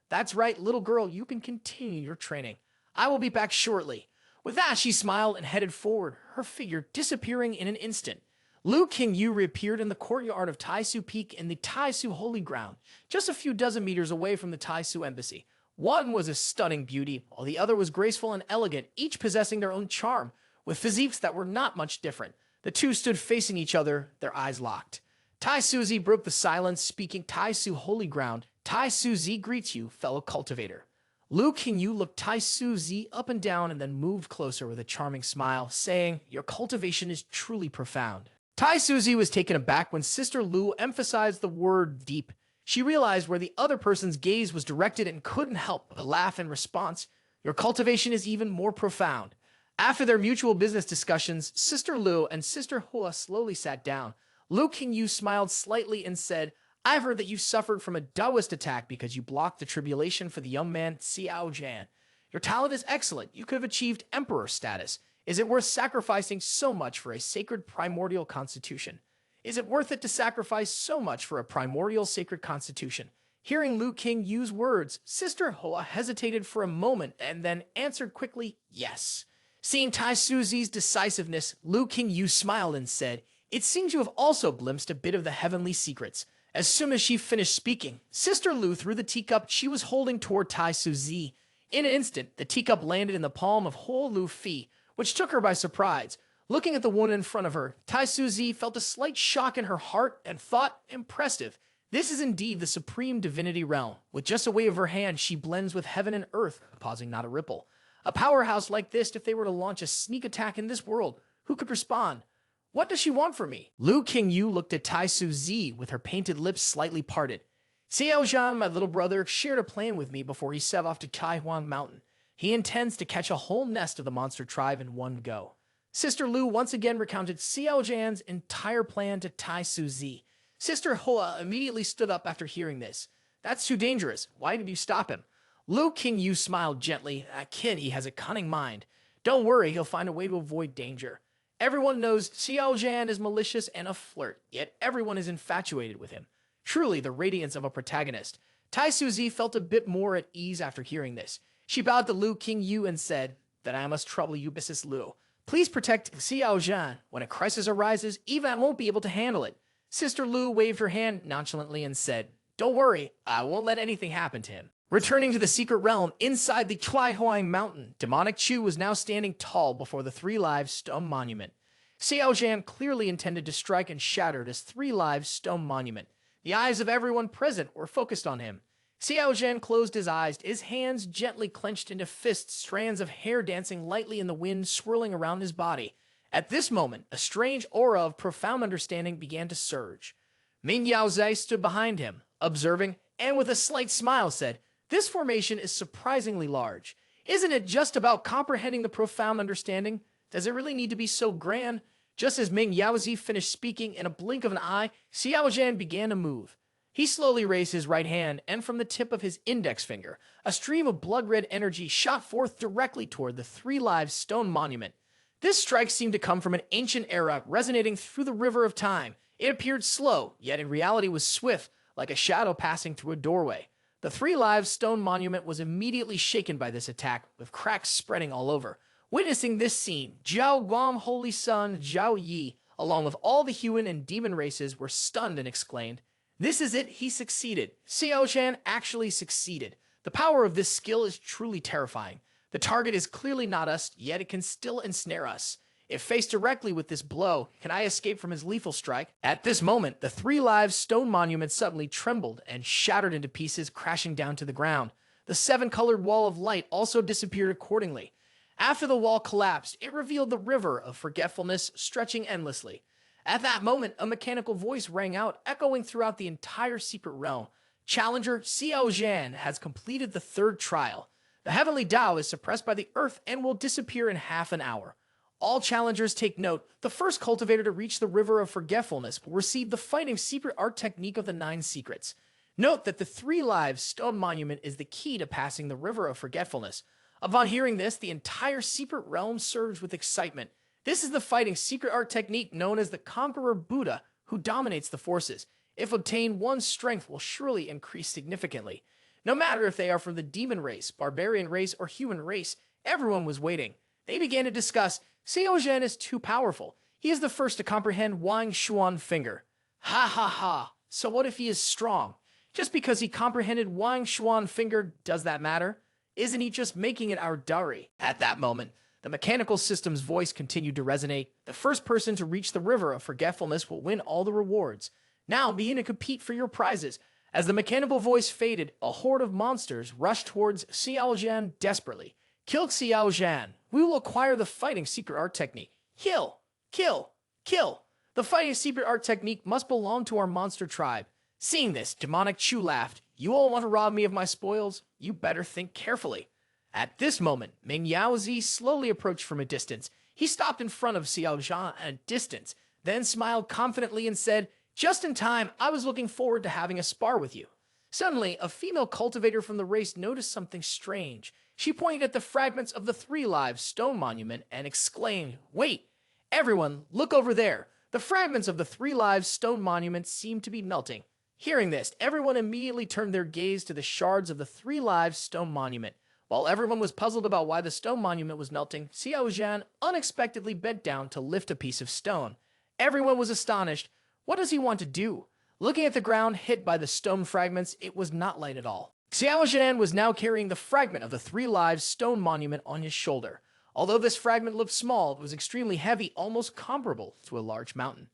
[SPEAKER 1] "That's right, little girl, you can continue your training. I will be back shortly." With that, she smiled and headed forward, her figure disappearing in an instant. Lu Qingyu reappeared in the courtyard of Tai Su Peak in the Tai Su Holy Ground, just a few dozen meters away from the Tai Su embassy. One was a stunning beauty, while the other was graceful and elegant, each possessing their own charm, with physiques that were not much different. The two stood facing each other, their eyes locked. Tai Suzi broke the silence, speaking Tai Su Holy Ground. Tai Su Z greets you, fellow cultivator. Lu Qingyu looked Tai Su Z up and down and then moved closer with a charming smile, saying, "Your cultivation is truly profound." Tai Su Z was taken aback when Sister Lu emphasized the word deep. She realized where the other person's gaze was directed and couldn't help but laugh in response. "Your cultivation is even more profound." After their mutual business discussions, Sister Lu and Sister Hua slowly sat down. Lu Qingyu smiled slightly and said, "I've heard that you suffered from a Taoist attack because you blocked the tribulation for the young man Xiao Zhan. Your talent is excellent. You could have achieved emperor status. Is it worth sacrificing so much for a sacred primordial constitution? Is it worth it to sacrifice so much for a primordial sacred constitution?" Hearing Lu King use words, Sister Hoa hesitated for a moment and then answered quickly, "Yes." Seeing Tai Su Zi's decisiveness, Lu Qingyu smiled and said, "It seems you have also glimpsed a bit of the heavenly secrets." As soon as she finished speaking, Sister Lu threw the teacup she was holding toward Tai Su Zi. In an instant, the teacup landed in the palm of Ho Lu Fi, which took her by surprise. Looking at the woman in front of her, Tai Su Zi felt a slight shock in her heart and thought, "Impressive. This is indeed the supreme divinity realm. With just a wave of her hand, she blends with heaven and earth, causing not a ripple. A powerhouse like this, if they were to launch a sneak attack in this world, who could respond? What does she want from me?" Lu Qingyu looked at Tai Su Zi with her painted lips slightly parted. "Xiao Zhan, my little brother, shared a plan with me before he set off to Taihuan Mountain. He intends to catch a whole nest of the monster tribe in one go." Sister Lu once again recounted Xiao Zhan's entire plan to Tai Su Zi. Sister Hoa immediately stood up after hearing this. "That's too dangerous. Why did you stop him?" Lu Qingyu smiled gently. "That kid, he has a cunning mind. Don't worry, he'll find a way to avoid danger. Everyone knows Xiao Zhan is malicious and a flirt, yet everyone is infatuated with him. Truly the radiance of a protagonist." Tai Su Zi felt a bit more at ease after hearing this. She bowed to Lu Qingyu and said, "Then I must trouble you, Mrs. Lu. Please protect Xiao Zhan. When a crisis arises, even I won't be able to handle it." Sister Lu waved her hand nonchalantly and said, "Don't worry, I won't let anything happen to him." Returning to the secret realm inside the Taihuan Mountain, Demonic Chu was now standing tall before the Three Lives Stone Monument. Xiao Zhan clearly intended to strike and shatter this Three Lives Stone Monument. The eyes of everyone present were focused on him. Xiao Zhan closed his eyes, his hands gently clenched into fists, strands of hair dancing lightly in the wind swirling around his body. At this moment, a strange aura of profound understanding began to surge. Ming Yaozai stood behind him, observing, and with a slight smile said, "This formation is surprisingly large. Isn't it just about comprehending the profound understanding? Does it really need to be so grand?" Just as Ming Yaozi finished speaking, in a blink of an eye, Xiao Zhan began to move. He slowly raised his right hand, and from the tip of his index finger, a stream of blood-red energy shot forth directly toward the Three Lives Stone Monument. This strike seemed to come from an ancient era resonating through the river of time. It appeared slow, yet in reality was swift, like a shadow passing through a doorway. The Three Lives Stone Monument was immediately shaken by this attack, with cracks spreading all over. Witnessing this scene, Zhao Guang Holy Son Zhao Yi, along with all the human and demon races, were stunned and exclaimed, "This is it, he succeeded. Xiao Zhan actually succeeded. The power of this skill is truly terrifying. The target is clearly not us, yet it can still ensnare us. If faced directly with this blow, can I escape from his lethal strike?" At this moment, the Three Lives Stone Monument suddenly trembled and shattered into pieces, crashing down to the ground. The seven-colored wall of light also disappeared accordingly. After the wall collapsed, it revealed the river of forgetfulness stretching endlessly. At that moment, a mechanical voice rang out, echoing throughout the entire secret realm. "Challenger Xiao Zhan has completed the third trial. The heavenly Tao is suppressed by the earth and will disappear in half an hour. All challengers take note. The first cultivator to reach the river of forgetfulness will receive the fighting secret art technique of the 9 secrets. Note that the Three Lives Stone Monument is the key to passing the river of forgetfulness." Upon hearing this, the entire secret realm surged with excitement. This is the fighting secret art technique known as the Conqueror Buddha, who dominates the forces. If obtained, one's strength will surely increase significantly. No matter if they are from the demon race, barbarian race, or human race, everyone was waiting. They began to discuss, "Xiao Zhan is too powerful. He is the first to comprehend Wang Xuan Finger." Ha ha ha. So what if he is strong? Just because he comprehended Wang Xuan Finger, does that matter? Isn't he just making it our dowry? At that moment, the mechanical system's voice continued to resonate. "The first person to reach the river of forgetfulness will win all the rewards. Now begin to compete for your prizes. As the mechanical voice faded, a horde of monsters rushed towards Xiao Zhan desperately. Kill Xiao Zhan. We will acquire the fighting secret art technique. Kill! Kill! Kill! The fighting secret art technique must belong to our monster tribe. Seeing this, demonic Chu laughed. You all want to rob me of my spoils? You better think carefully. At this moment, Ming Yaozi slowly approached from a distance. He stopped in front of Xiao Zhan at a distance, then smiled confidently and said, "Just in time, I was looking forward to having a spar with you." Suddenly, a female cultivator from the race noticed something strange. She pointed at the fragments of the Three Lives stone monument and exclaimed, "Wait! Everyone, look over there! The fragments of the Three Lives stone monument seem to be melting." Hearing this, everyone immediately turned their gaze to the shards of the Three Lives stone monument. While everyone was puzzled about why the stone monument was melting, Xiao Zhan unexpectedly bent down to lift a piece of stone. Everyone was astonished. What does he want to do? Looking at the ground hit by the stone fragments, it was not light at all. Xiao Zhan was now carrying the fragment of the Three Lives stone monument on his shoulder. Although this fragment looked small, it was extremely heavy, almost comparable to a large mountain.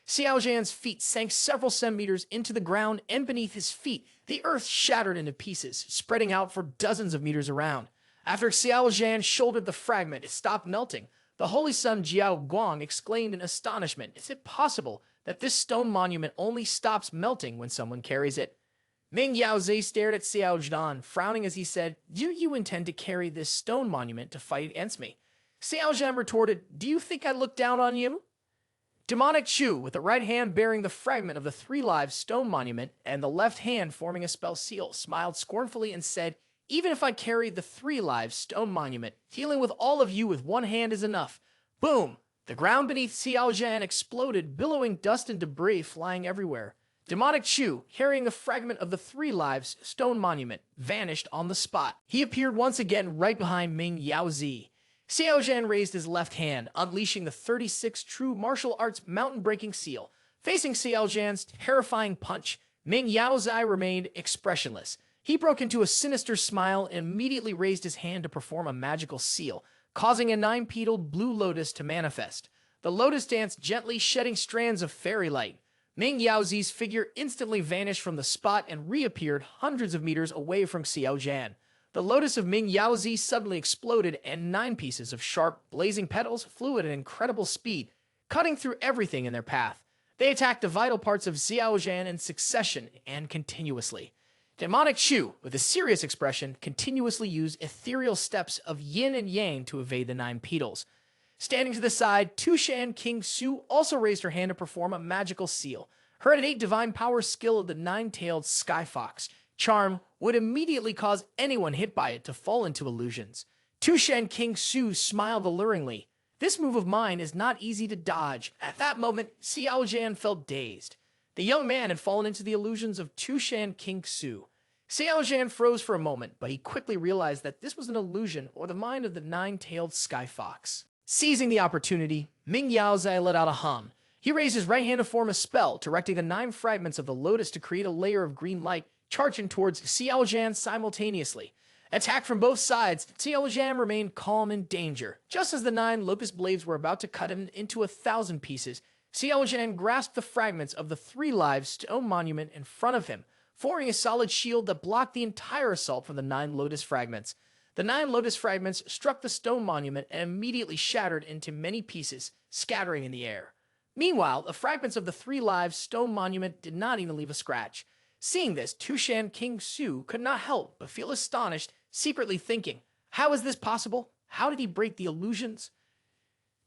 [SPEAKER 1] Xiao Zhan's feet sank several centimeters into the ground, and beneath his feet, the earth shattered into pieces, spreading out for dozens of meters around. After Xiao Zhan shouldered the fragment, it stopped melting. The holy son Jiao Guang exclaimed in astonishment, "Is it possible that this stone monument only stops melting when someone carries it?" Ming Yaozi stared at Xiao Zhan, frowning as he said, "Do you intend to carry this stone monument to fight against me?" Xiao Zhan retorted, "Do you think I look down on you?" Demonic Chu, with the right hand bearing the fragment of the Three Lives stone monument and the left hand forming a spell seal, smiled scornfully and said, "Even if I carry the Three Lives stone monument, dealing with all of you with one hand is enough." Boom! The ground beneath Xiao Zhan exploded, billowing dust and debris flying everywhere. Demonic Chu, carrying the fragment of the Three Lives stone monument, vanished on the spot. He appeared once again right behind Ming Yaozi. Xiao Zhan raised his left hand, unleashing the 36 true martial arts mountain-breaking seal. Facing Xiao Zhan's terrifying punch, Ming Yaozi remained expressionless. He broke into a sinister smile and immediately raised his hand to perform a magical seal, causing a 9-petaled blue lotus to manifest. The lotus danced gently, shedding strands of fairy light. Ming Yaozi's figure instantly vanished from the spot and reappeared hundreds of meters away from Xiao Zhan. The lotus of Ming Yaozi suddenly exploded, and 9 pieces of sharp, blazing petals flew at an incredible speed, cutting through everything in their path. They attacked the vital parts of Xiao Zhan in succession and continuously. Demonic Chu, with a serious expression, continuously used ethereal steps of yin and yang to evade the 9 petals. Standing to the side, Qiang Su also raised her hand to perform a magical seal. Her innate divine power skill of the 9-tailed sky fox charm would immediately cause anyone hit by it to fall into illusions. Qiang Su smiled alluringly. "This move of mine is not easy to dodge." At that moment, Xiao Zhan felt dazed. The young man had fallen into the illusions of Qiang Su. Xiao Zhan froze for a moment, but he quickly realized that this was an illusion or the mind of the 9-tailed sky fox. Seizing the opportunity, Ming Yaozi let out a hum. He raised his right hand to form a spell, directing the 9 fragments of the lotus to create a layer of green light, charging towards Xiao Zhan simultaneously. Attacked from both sides, Xiao Zhan remained calm in danger. Just as the 9 locust blades were about to cut him into 1,000 pieces, Xiao Zhan grasped the fragments of the Three Lives stone monument in front of him, forming a solid shield that blocked the entire assault from the 9 lotus fragments. The 9 lotus fragments struck the stone monument and immediately shattered into many pieces, scattering in the air. Meanwhile, the fragments of the Three Lives stone monument did not even leave a scratch. Seeing this, Qiang Su could not help but feel astonished, secretly thinking, "How is this possible? How did he break the illusions?"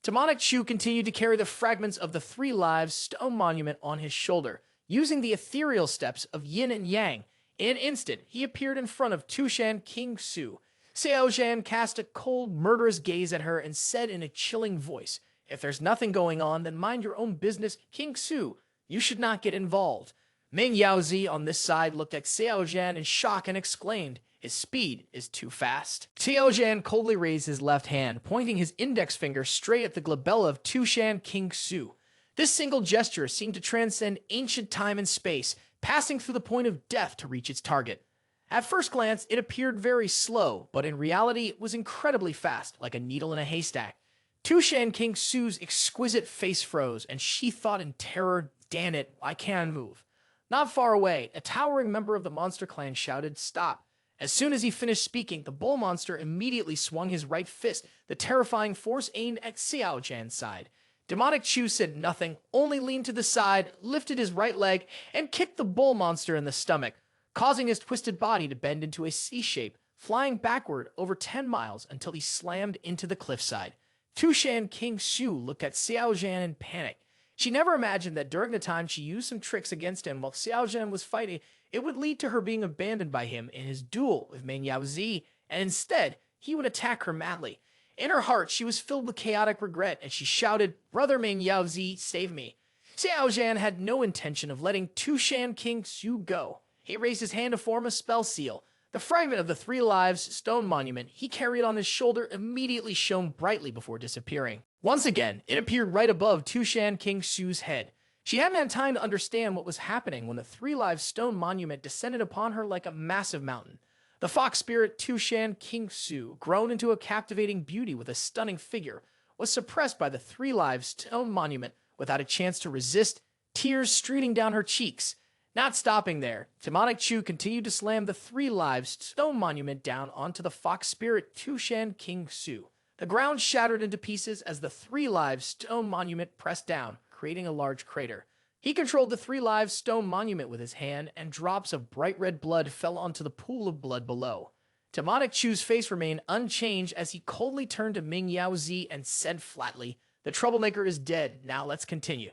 [SPEAKER 1] Demonic Chu continued to carry the fragments of the Three Lives stone monument on his shoulder, using the ethereal steps of yin and yang. In an instant, he appeared in front of Qiang Su. Xiao Zhan cast a cold, murderous gaze at her and said in a chilling voice, "If there's nothing going on, then mind your own business, King Su. You should not get involved." Ming Yaozi on this side looked at Xiao Zhan in shock and exclaimed, "His speed is too fast." Xiao Zhan coldly raised his left hand, pointing his index finger straight at the glabella of Qiang Su. This single gesture seemed to transcend ancient time and space, passing through the point of death to reach its target. At first glance, it appeared very slow, but in reality, it was incredibly fast, like a needle in a haystack. Qiang Su's exquisite face froze, and she thought in terror, "Damn it, I can't move." Not far away, a towering member of the monster clan shouted, "Stop." As soon as he finished speaking, the bull monster immediately swung his right fist, the terrifying force aimed at Xiao Zhan's side. Demonic Chu said nothing, only leaned to the side, lifted his right leg, and kicked the bull monster in the stomach, causing his twisted body to bend into a C shape, flying backward over 10 miles until he slammed into the cliffside. Tushan King Xu looked at Xiao Zhan in panic. She never imagined that during the time she used some tricks against him while Xiao Zhan was fighting, it would lead to her being abandoned by him in his duel with Meng Yaozi, and instead, he would attack her madly. In her heart, she was filled with chaotic regret, and she shouted, "Brother Meng Yaozi, save me." Xiao Zhan had no intention of letting Tushan King Xu go. He raised his hand to form a spell seal. The fragment of the Three Lives stone monument he carried on his shoulder immediately shone brightly before disappearing. Once again, it appeared right above Tushan King Xu's head. She hadn't had time to understand what was happening when the Three Lives stone monument descended upon her like a massive mountain. The fox spirit Tushan King Xu, grown into a captivating beauty with a stunning figure, was suppressed by the Three Lives stone monument without a chance to resist, tears streaming down her cheeks. Not stopping there, Demonic Chu continued to slam the Three Lives stone monument down onto the fox spirit Tushan King Xu. The ground shattered into pieces as the Three Lives stone monument pressed down, creating a large crater. He controlled the Three Lives stone monument with his hand, and drops of bright red blood fell onto the pool of blood below. Demonic Chu's face remained unchanged as he coldly turned to Meng Yaozi and said flatly, "The troublemaker is dead. Now let's continue."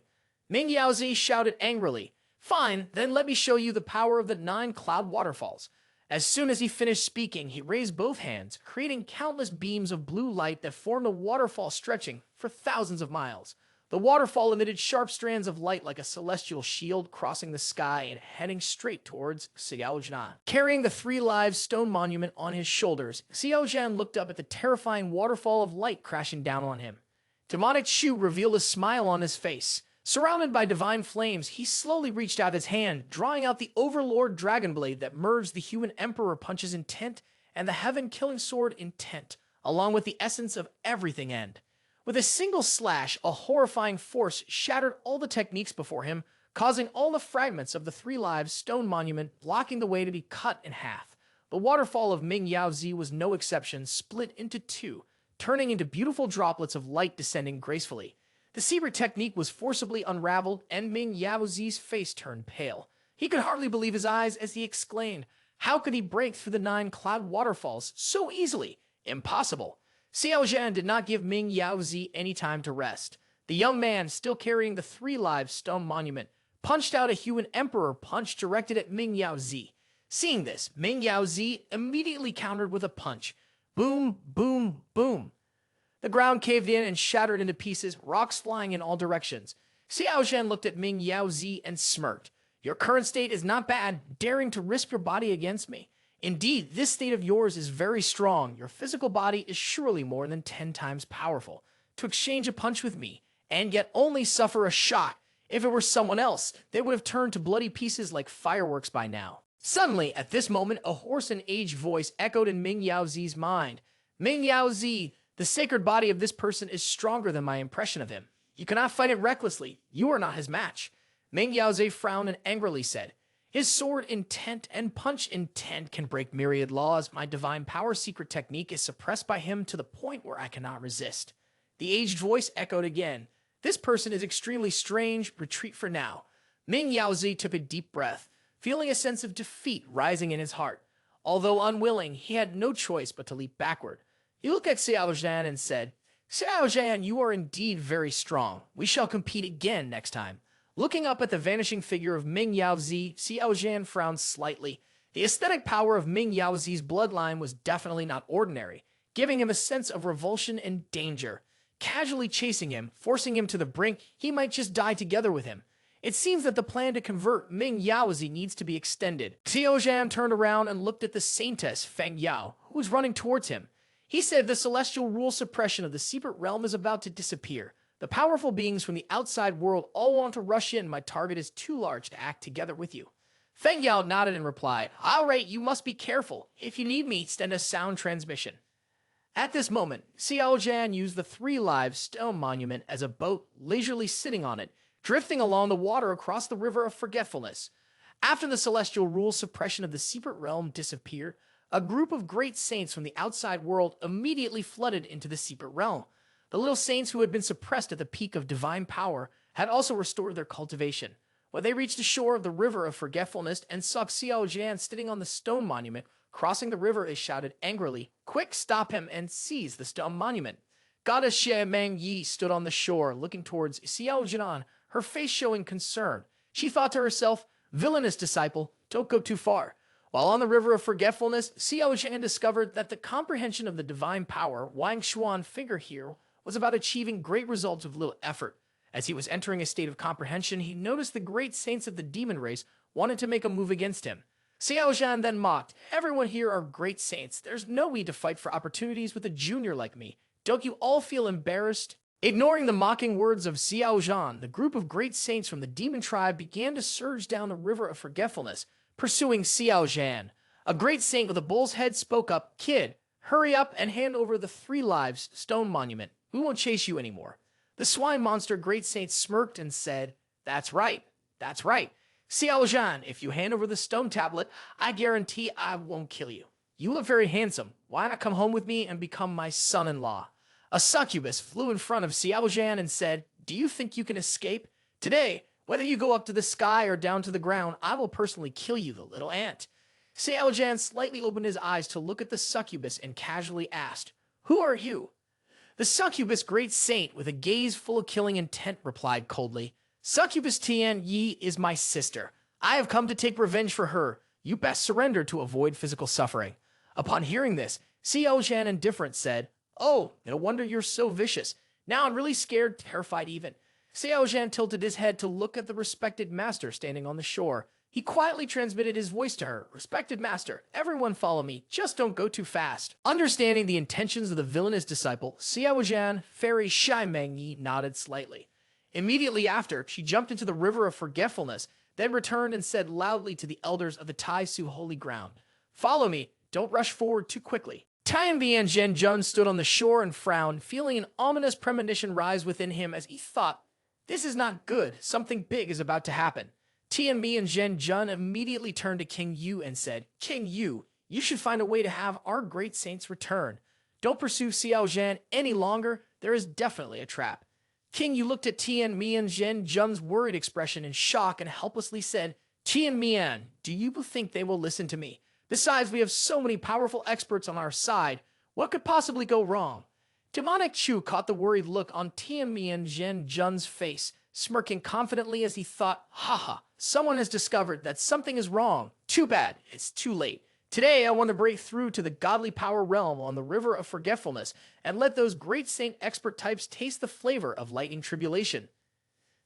[SPEAKER 1] Meng Yaozi shouted angrily, "Fine, then let me show you the power of the 9 cloud waterfalls." As soon as he finished speaking, he raised both hands, creating countless beams of blue light that formed a waterfall stretching for thousands of miles. The waterfall emitted sharp strands of light like a celestial shield, crossing the sky and heading straight towards Xiao Zhan. Carrying the Three Lives stone monument on his shoulders, Xiao Zhan looked up at the terrifying waterfall of light crashing down on him. Demonic Chu revealed a smile on his face. Surrounded by divine flames, he slowly reached out his hand, drawing out the Overlord Dragon Blade that merged the human Emperor Punch's intent and the Heaven-Killing Sword intent, along with the essence of everything end. With a single slash, a horrifying force shattered all the techniques before him, causing all the fragments of the Three Lives stone monument blocking the way to be cut in half. The waterfall of Meng Yaozi was no exception, split into 2, turning into beautiful droplets of light descending gracefully. The secret technique was forcibly unraveled, and Meng Yaozi's face turned pale. He could hardly believe his eyes as he exclaimed, "How could he break through the 9 cloud waterfalls so easily? Impossible." Xiao Zhan did not give Meng Yaozi any time to rest. The young man, still carrying the Three Lives stone monument, punched out a human emperor punch directed at Meng Yaozi. Seeing this, Meng Yaozi immediately countered with a punch. Boom, boom, boom. The ground caved in and shattered into pieces, rocks flying in all directions. Xiao Zhan looked at Meng Yaozi and smirked. "Your current state is not bad, daring to risk your body against me. Indeed, this state of yours is very strong. Your physical body is surely more than 10 times powerful. To exchange a punch with me, and yet only suffer a shock. If it were someone else, they would have turned to bloody pieces like fireworks by now." Suddenly, at this moment, a hoarse and aged voice echoed in Meng Yaozi's mind. "Meng Yaozi, the sacred body of this person is stronger than my impression of him. You cannot fight it recklessly. You are not his match." Meng Yaozi frowned and angrily said, "His sword intent and punch intent can break myriad laws. My divine power secret technique is suppressed by him to the point where I cannot resist." The aged voice echoed again. "This person is extremely strange. Retreat for now." Meng Yaozi took a deep breath, feeling a sense of defeat rising in his heart. Although unwilling, he had no choice but to leap backward. He looked at Xiao Zhan and said, "Xiao Zhan, you are indeed very strong. We shall compete again next time." Looking up at the vanishing figure of Meng Yaozi, Xiao Zhan frowned slightly. The aesthetic power of Meng Yaozi's bloodline was definitely not ordinary, giving him a sense of revulsion and danger. Casually chasing him, forcing him to the brink, he might just die together with him. It seems that the plan to convert Meng Yaozi needs to be extended. Xiao Zhan turned around and looked at the saintess, Feng Yao, who was running towards him. He said the celestial rule suppression of the secret realm is about to disappear. The powerful beings from the outside world all want to rush in. My target is too large to act together with you. Feng Yao nodded and replied, "All right, you must be careful. If you need me, send a sound transmission." At this moment, Xiao Zhan used the Three Lives stone monument as a boat, leisurely sitting on it, drifting along the water across the river of forgetfulness. After the celestial rule suppression of the secret realm disappeared, a group of great saints from the outside world immediately flooded into the secret realm. The little saints who had been suppressed at the peak of divine power had also restored their cultivation. When they reached the shore of the river of forgetfulness and saw Xiao Zhan sitting on the stone monument, crossing the river, they shouted angrily, "Quick, stop him and seize the stone monument." Goddess Xie Meng Yi stood on the shore, looking towards Xiao Zhan, her face showing concern. She thought to herself, "Villainous disciple, don't go too far." While on the river of forgetfulness, Xiao Zhan discovered that the comprehension of the divine power Wang Xuan figure here was about achieving great results with little effort. As he was entering a state of comprehension, he noticed the great saints of the demon race wanted to make a move against him. Xiao Zhan then mocked, "Everyone here are great saints. There's no need to fight for opportunities with a junior like me. Don't you all feel embarrassed?" Ignoring the mocking words of Xiao Zhan, the group of great saints from the demon tribe began to surge down the river of forgetfulness, pursuing Xiao Zhan. A great saint with a bull's head spoke up, "Kid, hurry up and hand over the 3 lives stone monument. We won't chase you anymore." The swine monster great saint smirked and said, That's right. Xiao Zhan, if you hand over the stone tablet, I guarantee I won't kill you. You look very handsome. Why not come home with me and become my son-in-law?" A succubus flew in front of Xiao Zhan and said, "Do you think you can escape? Today, whether you go up to the sky or down to the ground, I will personally kill you, the little ant." Xiao Zhan slightly opened his eyes to look at the succubus and casually asked, "Who are you?" The succubus great saint, with a gaze full of killing intent, replied coldly, "Succubus Tian Yi is my sister. I have come to take revenge for her. You best surrender to avoid physical suffering." Upon hearing this, Xiao Zhan, indifferent, said, "Oh, no wonder you're so vicious. Now I'm really scared, terrified even." Xiao Zhan tilted his head to look at the respected master standing on the shore. He quietly transmitted his voice to her, "Respected master, everyone follow me, just don't go too fast." Understanding the intentions of the villainous disciple, Xiao Zhan, Fairy Xie Meng Yi, nodded slightly. Immediately after, she jumped into the river of forgetfulness, then returned and said loudly to the elders of the Tai Su Holy Ground, "Follow me, don't rush forward too quickly." Tian Qiong Jun stood on the shore and frowned, feeling an ominous premonition rise within him as he thought, "This is not good, something big is about to happen." Tian Qiong Jun immediately turned to King Yu and said, "King Yu, you should find a way to have our great saints return. Don't pursue Xiao Zhan any longer, there is definitely a trap." King Yu looked at Tian Qiong Jun's worried expression in shock and helplessly said, "Tian Mian, do you think they will listen to me? Besides, we have so many powerful experts on our side. What could possibly go wrong?" Demonic Chu caught the worried look on Tian Qiong Jun's face, smirking confidently as he thought, "Haha, someone has discovered that something is wrong. Too bad, it's too late. Today I want to break through to the godly power realm on the river of forgetfulness and let those great saint expert types taste the flavor of lightning tribulation."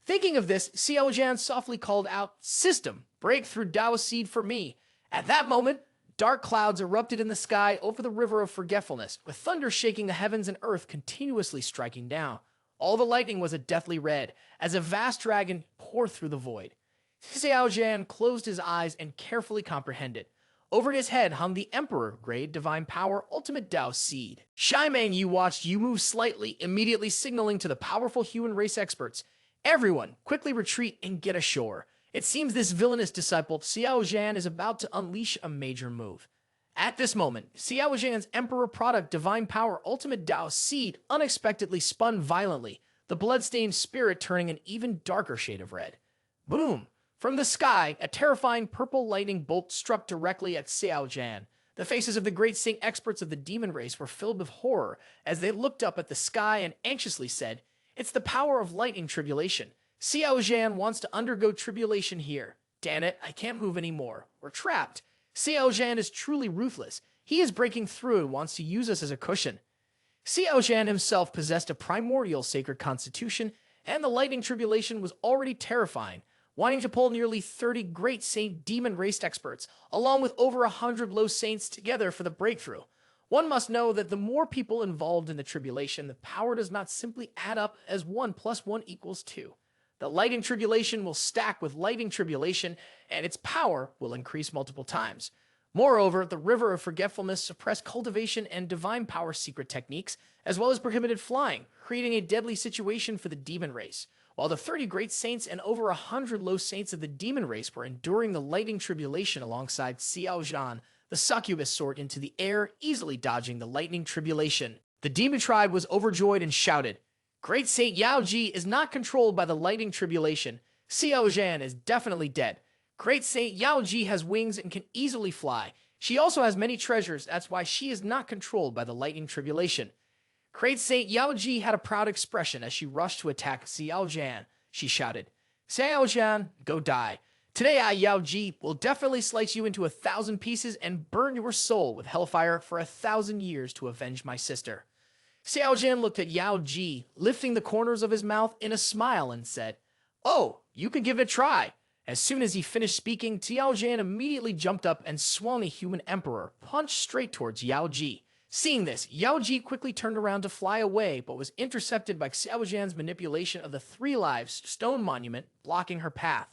[SPEAKER 1] Thinking of this, Xiao Zhan softly called out, "System, break through Dao seed for me." At that moment, dark clouds erupted in the sky over the river of forgetfulness, with thunder shaking the heavens and earth continuously striking down. All the lightning was a deathly red, as a vast dragon poured through the void. Xiao Zhan closed his eyes and carefully comprehended. Over his head hung the Emperor-grade Divine Power Ultimate Dao Seed. Xie Meng Yi watched Yu move slightly, immediately signaling to the powerful human race experts, "Everyone, quickly retreat and get ashore. It seems this villainous disciple, Xiao Zhan, is about to unleash a major move." At this moment, Xiao Zhan's Emperor product Divine Power Ultimate Dao Seed unexpectedly spun violently, the blood-stained spirit turning an even darker shade of red. Boom! From the sky, a terrifying purple lightning bolt struck directly at Xiao Zhan. The faces of the great saint experts of the demon race were filled with horror as they looked up at the sky and anxiously said, "It's the power of lightning tribulation. Xiao Zhan wants to undergo tribulation here. Damn it, I can't move anymore. We're trapped. Xiao Zhan is truly ruthless. He is breaking through and wants to use us as a cushion." Xiao Zhan himself possessed a primordial sacred constitution, and the lightning tribulation was already terrifying, wanting to pull nearly 30 great saint demon-raced experts, along with over 100 low saints together for the breakthrough. One must know that the more people involved in the tribulation, the power does not simply add up as 1 + 1 = 2. The lightning tribulation will stack with lightning tribulation, and its power will increase multiple times. Moreover, the River of Forgetfulness suppressed cultivation and divine power secret techniques, as well as prohibited flying, creating a deadly situation for the demon race. While the 30 great saints and over 100 low saints of the demon race were enduring the lightning tribulation alongside Xiao Zhan, the succubus soared into the air, easily dodging the lightning tribulation. The demon tribe was overjoyed and shouted, "Great Saint Yao Ji is not controlled by the lightning tribulation. Xiao Zhan is definitely dead. Great Saint Yao Ji has wings and can easily fly. She also has many treasures, that's why she is not controlled by the lightning tribulation." Great Saint Yao Ji had a proud expression as she rushed to attack Xiao Zhan. She shouted, "Xiao Zhan, go die. Today I, Yao Ji, will definitely slice you into 1,000 pieces and burn your soul with hellfire for 1,000 years to avenge my sister." Xiao Zhan looked at Yao Ji, lifting the corners of his mouth in a smile and said, "Oh, you can give it a try." As soon as he finished speaking, Xiao Zhan immediately jumped up and swung a human emperor, punched straight towards Yao Ji. Seeing this, Yao Ji quickly turned around to fly away, but was intercepted by Xiao Zhan's manipulation of the 3 Lives stone monument, blocking her path.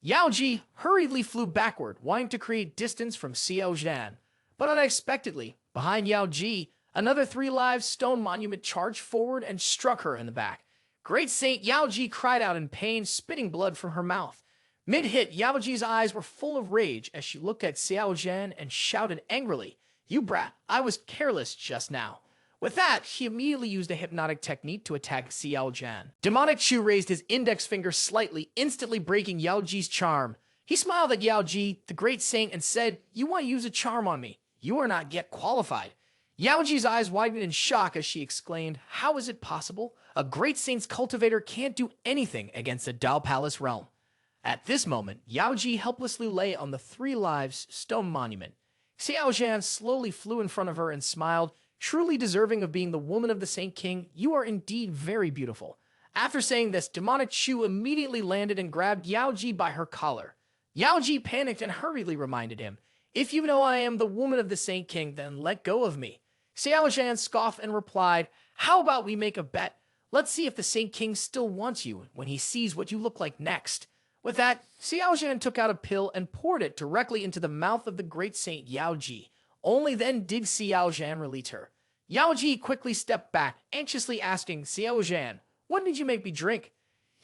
[SPEAKER 1] Yao Ji hurriedly flew backward, wanting to create distance from Xiao Zhan. But unexpectedly, behind Yao Ji, another 3 Lives stone monument charged forward and struck her in the back. Great Saint Yao Ji cried out in pain, spitting blood from her mouth. Mid-hit, Yao Ji's eyes were full of rage as she looked at Xiao Zhan and shouted angrily, "You brat, I was careless just now." With that, she immediately used a hypnotic technique to attack Xiao Zhan. Demonic Chu raised his index finger slightly, instantly breaking Yao Ji's charm. He smiled at Yao Ji, the great saint, and said, "You want to use a charm on me? You are not yet qualified." Yao Ji's eyes widened in shock as she exclaimed, "How is it possible? A great saint's cultivator can't do anything against the Dao Palace realm." At this moment, Yao Ji helplessly lay on the 3 Lives stone monument. Xiao Zhan slowly flew in front of her and smiled, "Truly deserving of being the woman of the Saint King, you are indeed very beautiful." After saying this, Demonic Chu immediately landed and grabbed Yao Ji by her collar. Yao Ji panicked and hurriedly reminded him, "If you know I am the woman of the Saint King, then let go of me." Xiao Zhan scoffed and replied, "How about we make a bet? Let's see if the Saint King still wants you when he sees what you look like next." With that, Xiao Zhan took out a pill and poured it directly into the mouth of the great saint Yao Ji. Only then did Xiao Zhan release her. Yao Ji quickly stepped back, anxiously asking Xiao Zhan, "What did you make me drink?"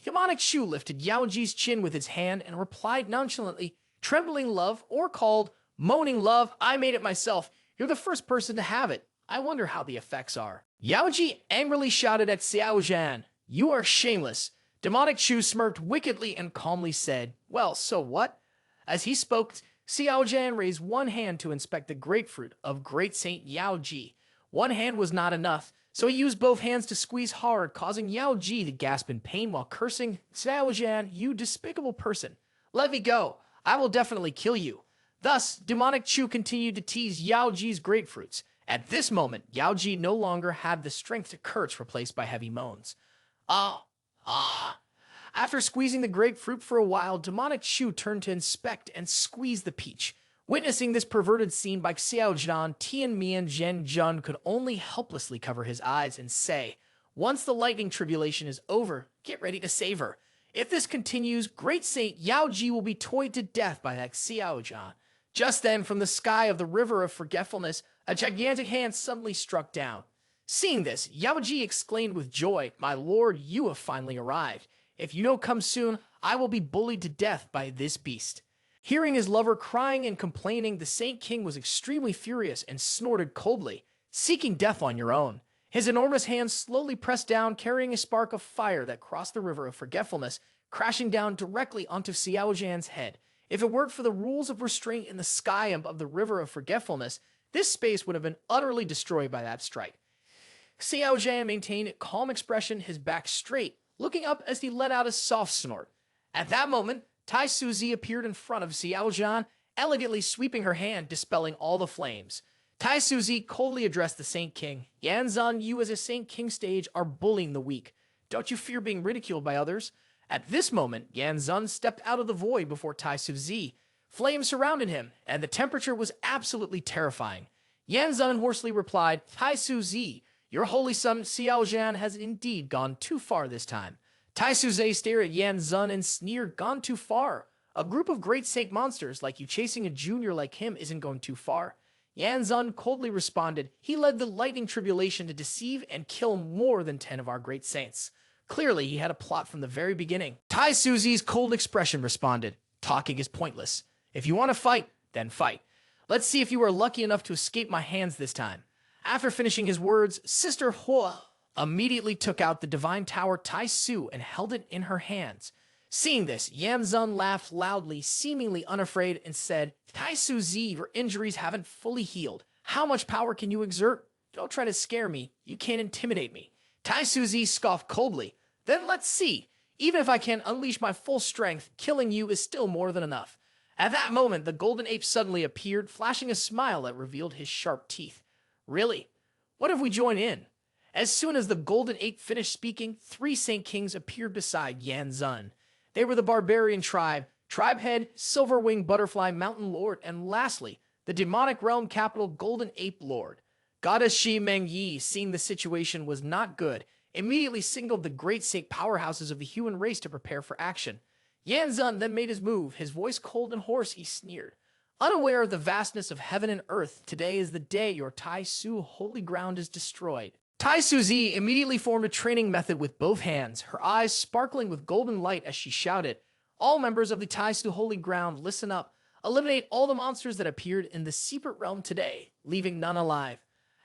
[SPEAKER 1] Demonic Chu lifted Yao Ji's chin with his hand and replied nonchalantly, "Trembling love, or called moaning love, I made it myself. You're the first person to have it. I wonder how the effects are." Yao Ji angrily shouted at Xiao Zhan, "You are shameless." Demonic Chu smirked wickedly and calmly said, "Well, so what?" As he spoke, Xiao Zhan raised one hand to inspect the grapefruit of Great Saint Yao Ji. One hand was not enough, so he used both hands to squeeze hard, causing Yao Ji to gasp in pain while cursing, "Xiao Zhan, you despicable person. Let me go. I will definitely kill you." Thus, Demonic Chu continued to tease Yao Ji's grapefruits. At this moment, Yao Ji no longer had the strength to curse, replaced by heavy moans. "Ah, ah." After squeezing the grapefruit for a while, Demonic Chu turned to inspect and squeeze the peach. Witnessing this perverted scene by Xiao Zhan, Tian Qiong Continent could only helplessly cover his eyes and say, "Once the lightning tribulation is over, get ready to save her. If this continues, Great Saint Yao Ji will be toyed to death by that Xiao Zhan." Just then, from the sky of the River of Forgetfulness, a gigantic hand suddenly struck down. Seeing this, Yao Ji exclaimed with joy, "My lord, you have finally arrived. If you don't come soon, I will be bullied to death by this beast." Hearing his lover crying and complaining, the Saint King was extremely furious and snorted coldly, "Seeking death on your own." His enormous hands slowly pressed down, carrying a spark of fire that crossed the River of Forgetfulness, crashing down directly onto Xiao Zhan's head. If it weren't for the rules of restraint in the sky above the River of Forgetfulness, this space would have been utterly destroyed by that strike. Xiao Zhan maintained a calm expression, his back straight, looking up as he let out a soft snort. At that moment, Tai Su Zi appeared in front of Xiao Zhan, elegantly sweeping her hand, dispelling all the flames. Tai Su Zi coldly addressed the Saint King. "Yan Zan, you as a Saint King stage are bullying the weak. Don't you fear being ridiculed by others?" At this moment, Yan Zan stepped out of the void before Tai Su Zi. Flames surrounded him, and the temperature was absolutely terrifying. Yan Zan hoarsely replied, "Tai Su Zi, your holy son Xiao Zhan has indeed gone too far this time." Tai Su Zi stared at Yan Zan and sneered, "Gone too far? A group of great snake monsters like you chasing a junior like him isn't going too far. Yan Zun coldly responded, he led the lightning tribulation to deceive and kill more than 10 of our great saints. Clearly, he had a plot from the very beginning. Tai Suzi's cold expression responded, talking is pointless. If you want to fight, then fight. Let's see if you are lucky enough to escape my hands this time. After finishing his words, Sister Hua immediately took out the divine tower Tai Su and held it in her hands. Seeing this, Yan Zun laughed loudly, seemingly unafraid, and said, Tai Su Z, your injuries haven't fully healed. How much power can you exert? Don't try to scare me. You can't intimidate me. Tai Su Z scoffed coldly. Then let's see. Even if I can't unleash my full strength, killing you is still more than enough. At that moment, the golden ape suddenly appeared, flashing a smile that revealed his sharp teeth. Really? What if we join in? As soon as the golden ape finished speaking, 3 Saint Kings appeared beside Yan Zun. They were the barbarian tribe, tribe head, silver winged butterfly mountain lord, and lastly, the demonic realm capital golden ape lord. Goddess Shi Meng Yi, seeing the situation was not good, immediately signaled the great saint powerhouses of the human race to prepare for action. Yan Zun then made his move, his voice cold and hoarse, he sneered. Unaware of the vastness of heaven and earth, today is the day your Tai Su Holy Ground is destroyed. Tai Su Z immediately formed a training method with both hands, her eyes sparkling with golden light as she shouted, all members of the Tai Su Holy Ground, listen up. Eliminate all the monsters that appeared in the secret realm today, leaving none alive.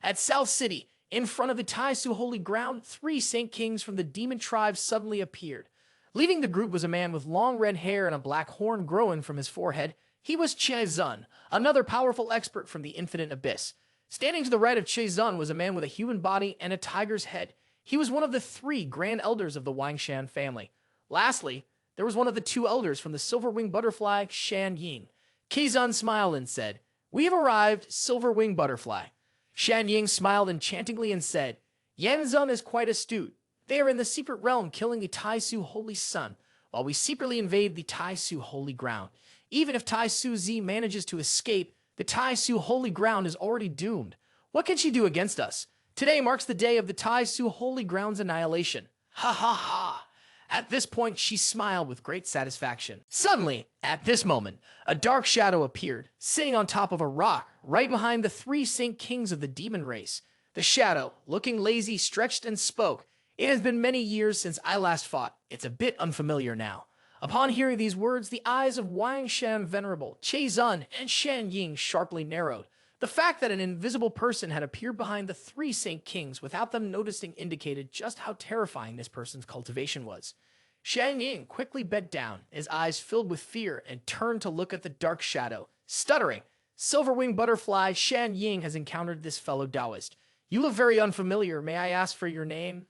[SPEAKER 1] At South City, in front of the Tai Su Holy Ground, 3 Saint Kings from the demon tribe suddenly appeared. Leading the group was a man with long red hair and a black horn growing from his forehead. He was Che Zun, another powerful expert from the infinite abyss. Standing to the right of Che Zun was a man with a human body and a tiger's head. He was one of the 3 grand elders of the Wangshan family. Lastly, there was one of the 2 elders from the silver-winged butterfly, Shan Ying. Che Zun smiled and said, we have arrived, silver-winged butterfly. Shan Ying smiled enchantingly and said, Yan Zun is quite astute. They are in the secret realm killing the Tai Su Holy Sun, while we secretly invade the Tai Su Holy Ground. Even if Tai Su Z manages to escape, the Tai Su Holy Ground is already doomed. What can she do against us? Today marks the day of the Tai Su Holy Ground's annihilation. Ha ha ha! At this point, she smiled with great satisfaction. Suddenly, at this moment, a dark shadow appeared, sitting on top of a rock, right behind the 3 Saint Kings of the demon race. The shadow, looking lazy, stretched and spoke. It has been many years since I last fought. It's a bit unfamiliar now. Upon hearing these words, the eyes of Wang Shan Venerable, Che Zun, and Shan Ying sharply narrowed. The fact that an invisible person had appeared behind the 3 Saint Kings without them noticing indicated just how terrifying this person's cultivation was. Shan Ying quickly bent down, his eyes filled with fear, and turned to look at the dark shadow. Stuttering, silver-winged butterfly, Shan Ying has encountered this fellow Taoist. You look very unfamiliar. May I ask for your name?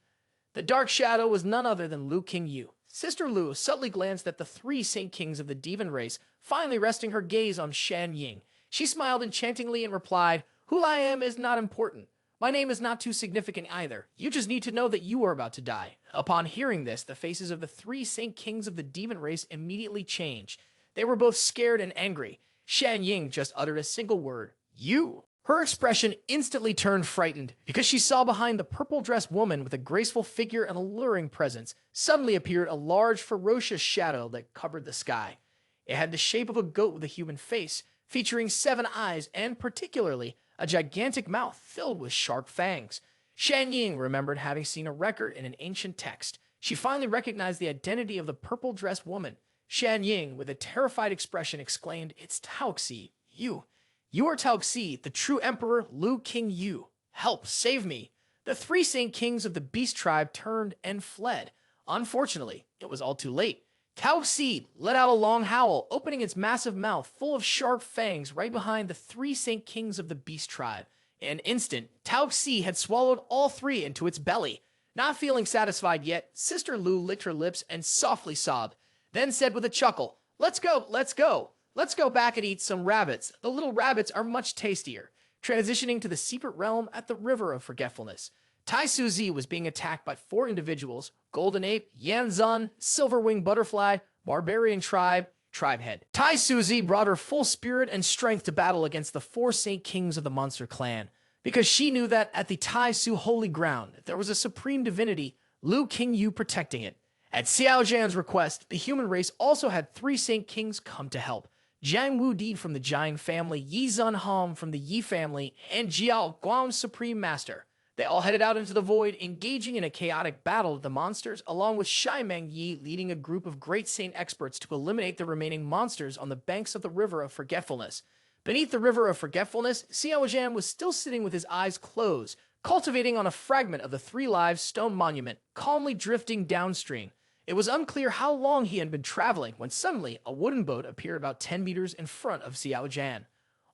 [SPEAKER 1] The dark shadow was none other than Lu Qingyu. Sister Lu subtly glanced at the 3 Saint Kings of the demon race, finally resting her gaze on Shan Ying. She smiled enchantingly and replied, who I am is not important. My name is not too significant either. You just need to know that you are about to die. Upon hearing this, the faces of the 3 Saint Kings of the demon race immediately changed. They were both scared and angry. Shan Ying just uttered a single word, you. Her expression instantly turned frightened because she saw behind the purple-dressed woman with a graceful figure and alluring presence suddenly appeared a large, ferocious shadow that covered the sky. It had the shape of a goat with a human face, featuring 7 eyes and, particularly, a gigantic mouth filled with sharp fangs. Shan Ying remembered having seen a record in an ancient text. She finally recognized the identity of the purple-dressed woman. Shan Ying, with a terrified expression, exclaimed, it's Taoxi, you. You are Taoxi, the true emperor Lu Qingyu. Help, save me. The 3 Saint Kings of the beast tribe turned and fled. Unfortunately, it was all too late. Taoxi let out a long howl, opening its massive mouth full of sharp fangs right behind the 3 Saint Kings of the beast tribe. In an instant, Taoxi had swallowed all 3 into its belly. Not feeling satisfied yet, Sister Lu licked her lips and softly sobbed, then said with a chuckle, let's go, let's go. Let's go back and eat some rabbits. The little rabbits are much tastier. Transitioning to the secret realm at the River of Forgetfulness. Tai Su Z was being attacked by 4 individuals, Golden Ape, Yan Zun, Silver-Winged Butterfly, Barbarian Tribe, Tribe Head. Tai Su Z brought her full spirit and strength to battle against the 4 Saint Kings of the Monster Clan, because she knew that at the Tai Su Holy Ground, there was a supreme divinity, Lu Qingyu, protecting it. At Xiao Zhan's request, the human race also had 3 Saint Kings come to help. Jiang Wudi from the Jiang family, Yi Zun Hong from the Yi family, and Jiao Guang's Supreme Master. They all headed out into the void, engaging in a chaotic battle of the monsters, along with Shai Meng Yi leading a group of great saint experts to eliminate the remaining monsters on the banks of the River of Forgetfulness. Beneath the River of Forgetfulness, Xiao Zhan was still sitting with his eyes closed, cultivating on a fragment of the 3 Lives stone monument, calmly drifting downstream. It was unclear how long he had been traveling when suddenly a wooden boat appeared about 10 meters in front of Xiao Zhan.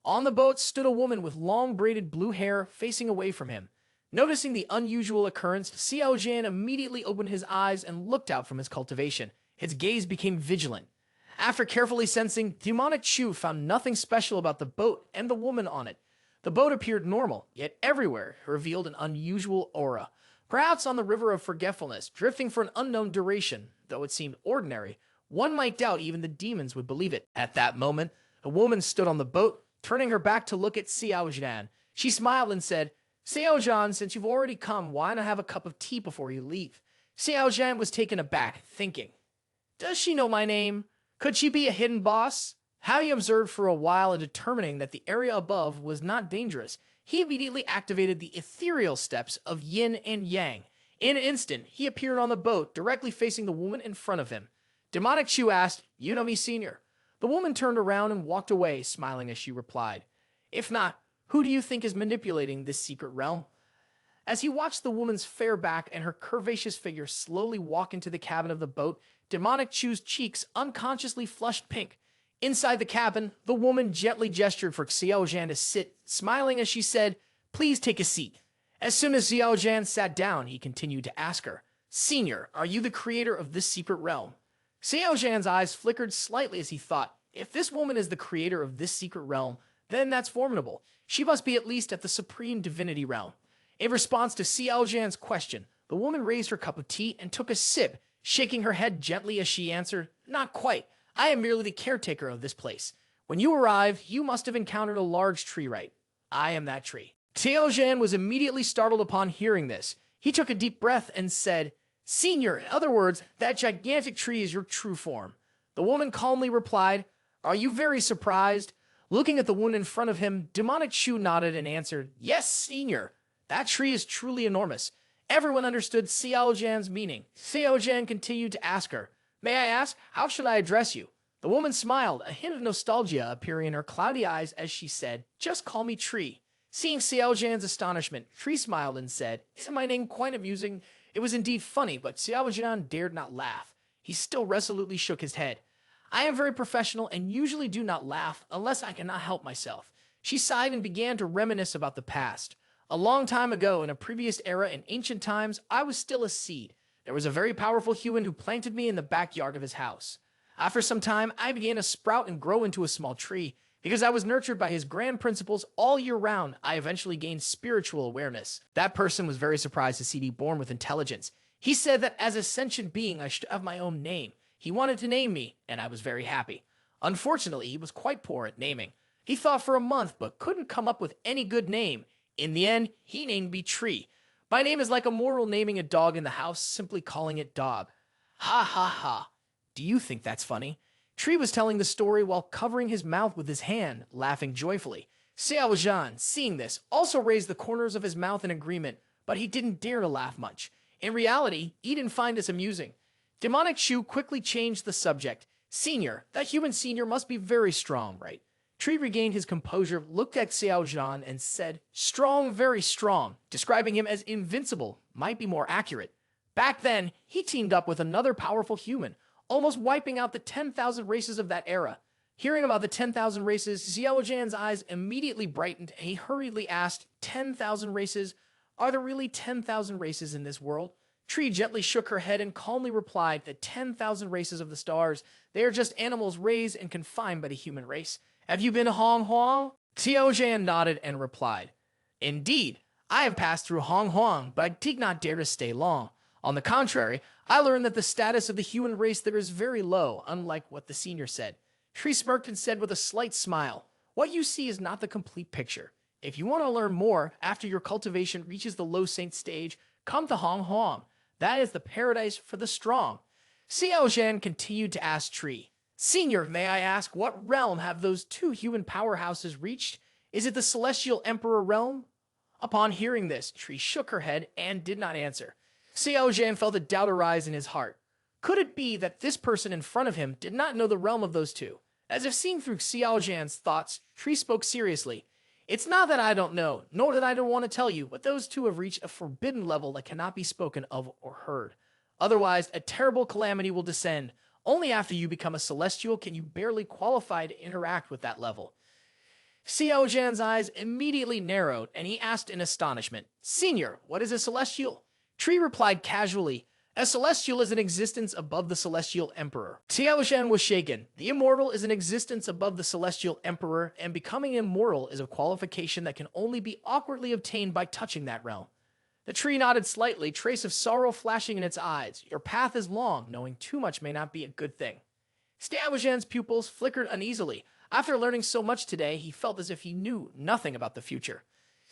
[SPEAKER 1] On the boat stood a woman with long braided blue hair facing away from him. Noticing the unusual occurrence, Xiao Zhan immediately opened his eyes and looked out from his cultivation. His gaze became vigilant. After carefully sensing, Demonic Chu found nothing special about the boat and the woman on it. The boat appeared normal, yet everywhere revealed an unusual aura. Perhaps on the River of Forgetfulness, drifting for an unknown duration, though it seemed ordinary, one might doubt even the demons would believe it. At that moment, a woman stood on the boat, turning her back to look at Xiao Zhan. She smiled and said, "Xiao Zhan, since you've already come, why not have a cup of tea before you leave?" Xiao Zhan was taken aback, thinking, "Does she know my name? Could she be a hidden boss?" Having observed for a while and determining that the area above was not dangerous, he immediately activated the ethereal steps of yin and yang. In an instant, he appeared on the boat, directly facing the woman in front of him. Demonic Chu asked, "You know me, senior?" The woman turned around and walked away, smiling as she replied, "If not, who do you think is manipulating this secret realm?" As he watched the woman's fair back and her curvaceous figure slowly walk into the cabin of the boat, Demonic Chu's cheeks unconsciously flushed pink. Inside the cabin, the woman gently gestured for Xiao Zhan to sit, smiling as she said, "Please take a seat." As soon as Xiao Zhan sat down, he continued to ask her, "Senior, are you the creator of this secret realm?" Xiao Zhan's eyes flickered slightly as he thought, if this woman is the creator of this secret realm, then that's formidable. She must be at least at the supreme divinity realm. In response to Xiao Zhan's question, the woman raised her cup of tea and took a sip, shaking her head gently as she answered, "Not quite. I am merely the caretaker of this place. When you arrived, you must have encountered a large tree, right? I am that tree." Xiao Zhan was immediately startled upon hearing this. He took a deep breath and said, "Senior, in other words, that gigantic tree is your true form." The woman calmly replied, "Are you very surprised?" Looking at the woman in front of him, Demonic Chu nodded and answered, "Yes, senior. That tree is truly enormous." Everyone understood Xiao Zhan's meaning. Xiao Zhan continued to ask her, "May I ask, how should I address you?" The woman smiled, a hint of nostalgia appearing in her cloudy eyes as she said, "Just call me Tree." Seeing Xiao Zhan's astonishment, Tree smiled and said, "Isn't my name quite amusing?" It was indeed funny, but Xiao Zhan dared not laugh. He still resolutely shook his head. "I am very professional and usually do not laugh unless I cannot help myself." She sighed and began to reminisce about the past. "A long time ago, in a previous era in ancient times, I was still a seed. There was a very powerful human who planted me in the backyard of his house. After some time, I began to sprout and grow into a small tree. Because I was nurtured by his grand principles all year round, I eventually gained spiritual awareness. That person was very surprised to see me born with intelligence. He said that as a sentient being, I should have my own name. He wanted to name me, and I was very happy. Unfortunately, he was quite poor at naming. He thought for a month, but couldn't come up with any good name. In the end, he named me Tree. My name is like a mortal naming a dog in the house, simply calling it Dog." Ha ha ha. Do you think that's funny? Tree was telling the story while covering his mouth with his hand, laughing joyfully. Xiao Zhan, seeing this, also raised the corners of his mouth in agreement, but he didn't dare to laugh much. In reality, he didn't find this amusing. Demonic Chu quickly changed the subject. "Senior, that human senior must be very strong, right?" Tree regained his composure, looked at Xiao Zhan, and said, "Strong, very strong." Describing him as invincible might be more accurate. Back then, he teamed up with another powerful human, almost wiping out the 10,000 races of that era. Hearing about the 10,000 races, Xiao Zhan's eyes immediately brightened, and he hurriedly asked, 10,000 races? Are there really 10,000 races in this world? Tree gently shook her head and calmly replied that 10,000 races of the stars, they are just animals raised and confined by the human race. Have you been to Hong Huang? Xiao Zhan nodded and replied, "Indeed, I have passed through Hong Huang, but I did not dare to stay long. On the contrary, I learned that the status of the human race there is very low, unlike what the senior said." Tree smirked and said with a slight smile, "What you see is not the complete picture. If you want to learn more after your cultivation reaches the low saint stage, come to Hong Huang. That is the paradise for the strong." Xiao Zhan continued to ask Tree, Senior, may I ask, what realm have those two human powerhouses reached? Is it the Celestial Emperor realm? Upon hearing this, Tree shook her head and did not answer. Xiao Zhan felt a doubt arise in his heart. Could it be that this person in front of him did not know the realm of those two? As if seeing through Xiao Zhan's thoughts, Tree spoke seriously. It's not that I don't know, nor that I don't want to tell you, but those two have reached a forbidden level that cannot be spoken of or heard. Otherwise, a terrible calamity will descend. Only after you become a celestial can you barely qualify to interact with that level. Xiao Zhan's eyes immediately narrowed, and he asked in astonishment, Senior, what is a celestial? Tree replied casually, a celestial is an existence above the celestial emperor. Xiao Zhan was shaken. The immortal is an existence above the celestial emperor, and becoming immortal is a qualification that can only be awkwardly obtained by touching that realm. The tree nodded slightly, trace of sorrow flashing in its eyes. Your path is long, knowing too much may not be a good thing. Xiao Zhan's pupils flickered uneasily. After learning so much today, he felt as if he knew nothing about the future.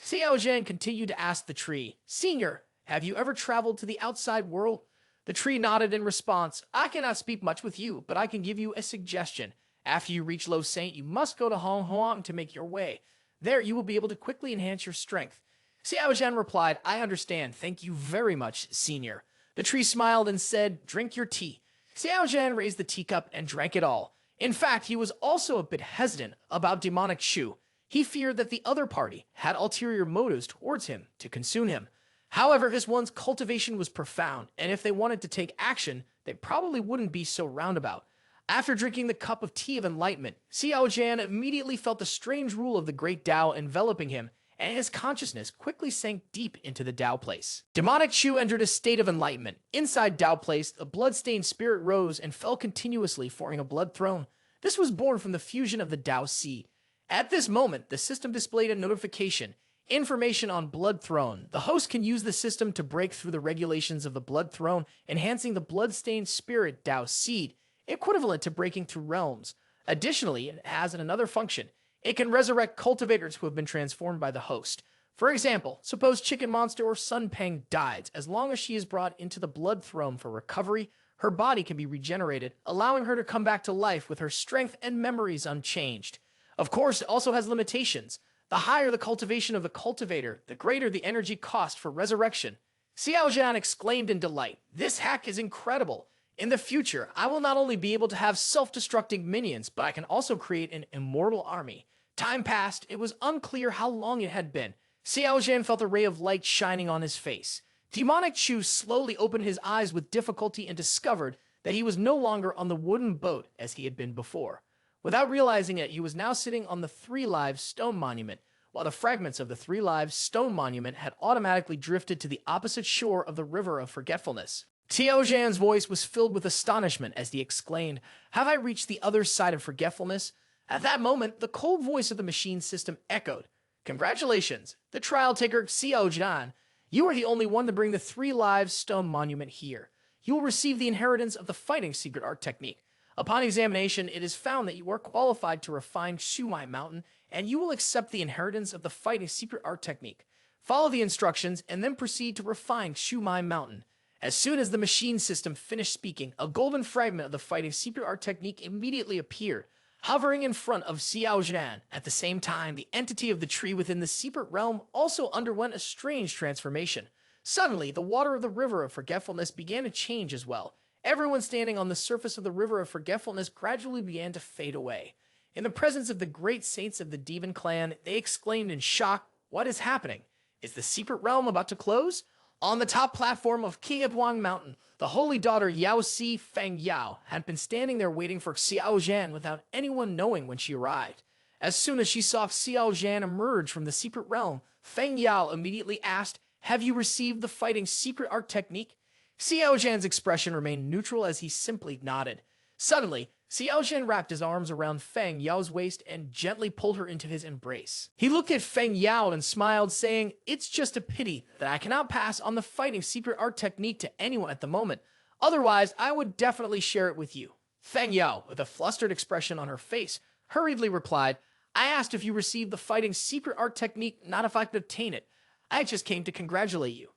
[SPEAKER 1] Xiao Zhan continued to ask the tree, Senior, have you ever traveled to the outside world? The tree nodded in response. I cannot speak much with you, but I can give you a suggestion. After you reach Lo Saint, you must go to Hong Huang to make your way. There you will be able to quickly enhance your strength. Xiao Zhan replied, I understand. Thank you very much, Senior. The tree smiled and said, drink your tea. Xiao Zhan raised the teacup and drank it all. In fact, he was also a bit hesitant about demonic Chu. He feared that the other party had ulterior motives towards him to consume him. However, this one's cultivation was profound, and if they wanted to take action, they probably wouldn't be so roundabout. After drinking the cup of tea of enlightenment, Xiao Zhan immediately felt the strange rule of the great Tao enveloping him, and his consciousness quickly sank deep into the Tao place. Demonic Chu entered a state of enlightenment. Inside Tao place, a blood-stained spirit rose and fell continuously, forming a blood throne. This was born from the fusion of the Tao Sea. At this moment, the system displayed a notification. Information on Blood Throne. The host can use the system to break through the regulations of the Blood Throne, enhancing the blood-stained spirit Tao Seed, equivalent to breaking through realms. Additionally, it has another function. It can resurrect cultivators who have been transformed by the host. For example, suppose Chicken Monster or Sun Peng dies. As long as she is brought into the Blood Throne for recovery, her body can be regenerated, allowing her to come back to life with her strength and memories unchanged. Of course, it also has limitations. The higher the cultivation of the cultivator, the greater the energy cost for resurrection. Xiao Zhan exclaimed in delight, this hack is incredible. In the future, I will not only be able to have self-destructing minions, but I can also create an immortal army. Time passed, it was unclear how long it had been. Xiao Zhan felt a ray of light shining on his face. Demonic Chu slowly opened his eyes with difficulty and discovered that he was no longer on the wooden boat as he had been before. Without realizing it, he was now sitting on the Three Lives Stone Monument, while the fragments of the Three Lives Stone Monument had automatically drifted to the opposite shore of the River of Forgetfulness. Xiao Zhan's voice was filled with astonishment as he exclaimed, have I reached the other side of forgetfulness? At that moment, the cold voice of the machine system echoed. Congratulations, the trial taker Xiao Zhan. You are the only one to bring the Three Lives Stone Monument here. You will receive the inheritance of the fighting secret art technique. Upon examination, it is found that you are qualified to refine Shuai Mountain, and you will accept the inheritance of the fighting secret art technique. Follow the instructions, and then proceed to refine Shuai Mountain. As soon as the machine system finished speaking, a golden fragment of the fighting secret art technique immediately appeared, hovering in front of Xiao Zhan. At the same time, the entity of the tree within the secret realm also underwent a strange transformation. Suddenly, the water of the River of Forgetfulness began to change as well. Everyone standing on the surface of the River of Forgetfulness gradually began to fade away. In the presence of the great saints of the Demon Clan, they exclaimed in shock, what is happening? Is the secret realm about to close? On the top platform of Qiabuang Mountain, the holy daughter Yao Si Feng Yao had been standing there waiting for Xiao Zhan without anyone knowing when she arrived. As soon as she saw Xiao Zhan emerge from the secret realm, Feng Yao immediately asked, have you received the fighting secret art technique? Xiao Zhan's expression remained neutral as he simply nodded. Suddenly, Xiao Zhan wrapped his arms around Feng Yao's waist and gently pulled her into his embrace. He looked at Feng Yao and smiled, saying, it's just a pity that I cannot pass on the fighting secret art technique to anyone at the moment. Otherwise, I would definitely share it with you. Feng Yao, with a flustered expression on her face, hurriedly replied, I asked if you received the fighting secret art technique, not if I could obtain it. I just came to congratulate you.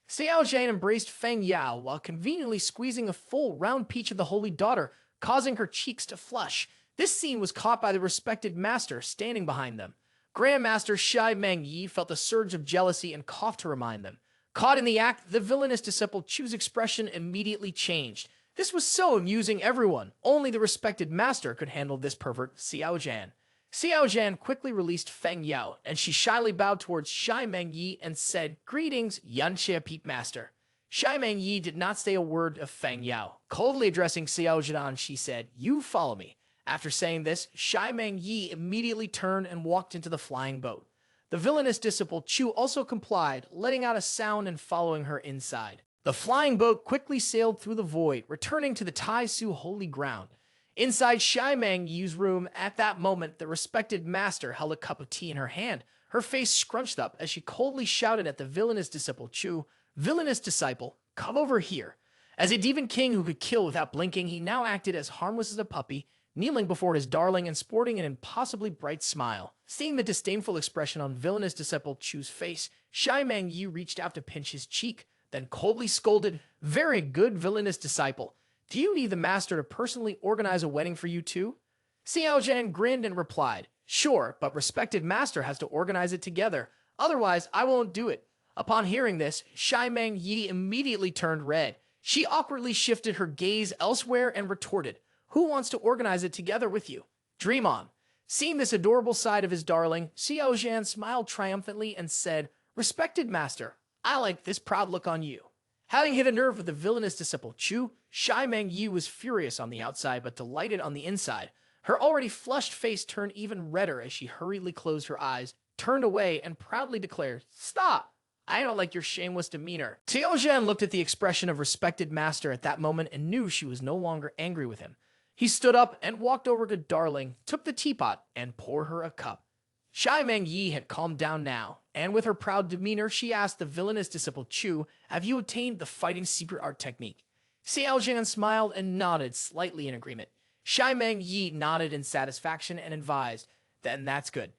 [SPEAKER 1] Xiao Zhan embraced Feng Yao while conveniently squeezing a full round peach of the holy daughter, causing her cheeks to flush. This scene was caught by the respected master standing behind them. Grandmaster Shai Meng Yi felt a surge of jealousy and coughed to remind them. Caught in the act, the villainous disciple Chu's expression immediately changed. This was so amusing everyone. Only the respected master could handle this pervert, Xiao Zhan. Xiao Zhan quickly released Feng Yao, and she shyly bowed towards Shai Meng Yi and said, "Greetings, Yun He Peep Master." Shai Meng Yi did not say a word of Feng Yao. Coldly addressing Xiao Zhan, she said, "You follow me." After saying this, Shai Meng Yi immediately turned and walked into the flying boat. The villainous disciple Chu also complied, letting out a sound and following her inside. The flying boat quickly sailed through the void, returning to the Tai Su Holy Ground. Inside Shai Meng Yi's room, at that moment, the respected master held a cup of tea in her hand, her face scrunched up as she coldly shouted at the villainous disciple Chu, "Villainous disciple, come over here." As a demon king who could kill without blinking, he now acted as harmless as a puppy, kneeling before his darling and sporting an impossibly bright smile. Seeing the disdainful expression on villainous disciple Chu's face, Shai Meng Yi reached out to pinch his cheek, then coldly scolded, "Very good, villainous disciple. Do you need the master to personally organize a wedding for you too?" Xiao Zhan grinned and replied, "Sure, but respected master has to organize it together. Otherwise, I won't do it." Upon hearing this, Shai Meng Yi immediately turned red. She awkwardly shifted her gaze elsewhere and retorted, "Who wants to organize it together with you? Dream on." Seeing this adorable side of his darling, Xiao Zhan smiled triumphantly and said, "Respected master, I like this proud look on you." Having hit a nerve with the villainous disciple Chu, Shai Meng Yi was furious on the outside but delighted on the inside. Her already flushed face turned even redder as she hurriedly closed her eyes, turned away, and proudly declared, "Stop! I don't like your shameless demeanor." Xiao Zhan looked at the expression of respected master at that moment and knew she was no longer angry with him. He stood up and walked over to Darling, took the teapot, and poured her a cup. Shai Meng Yi had calmed down now, and with her proud demeanor, she asked the villainous disciple Chu, "Have you obtained the fighting secret art technique?" Xiao Zhan smiled and nodded slightly in agreement. Shai Meng Yi nodded in satisfaction and advised, "Then that's good.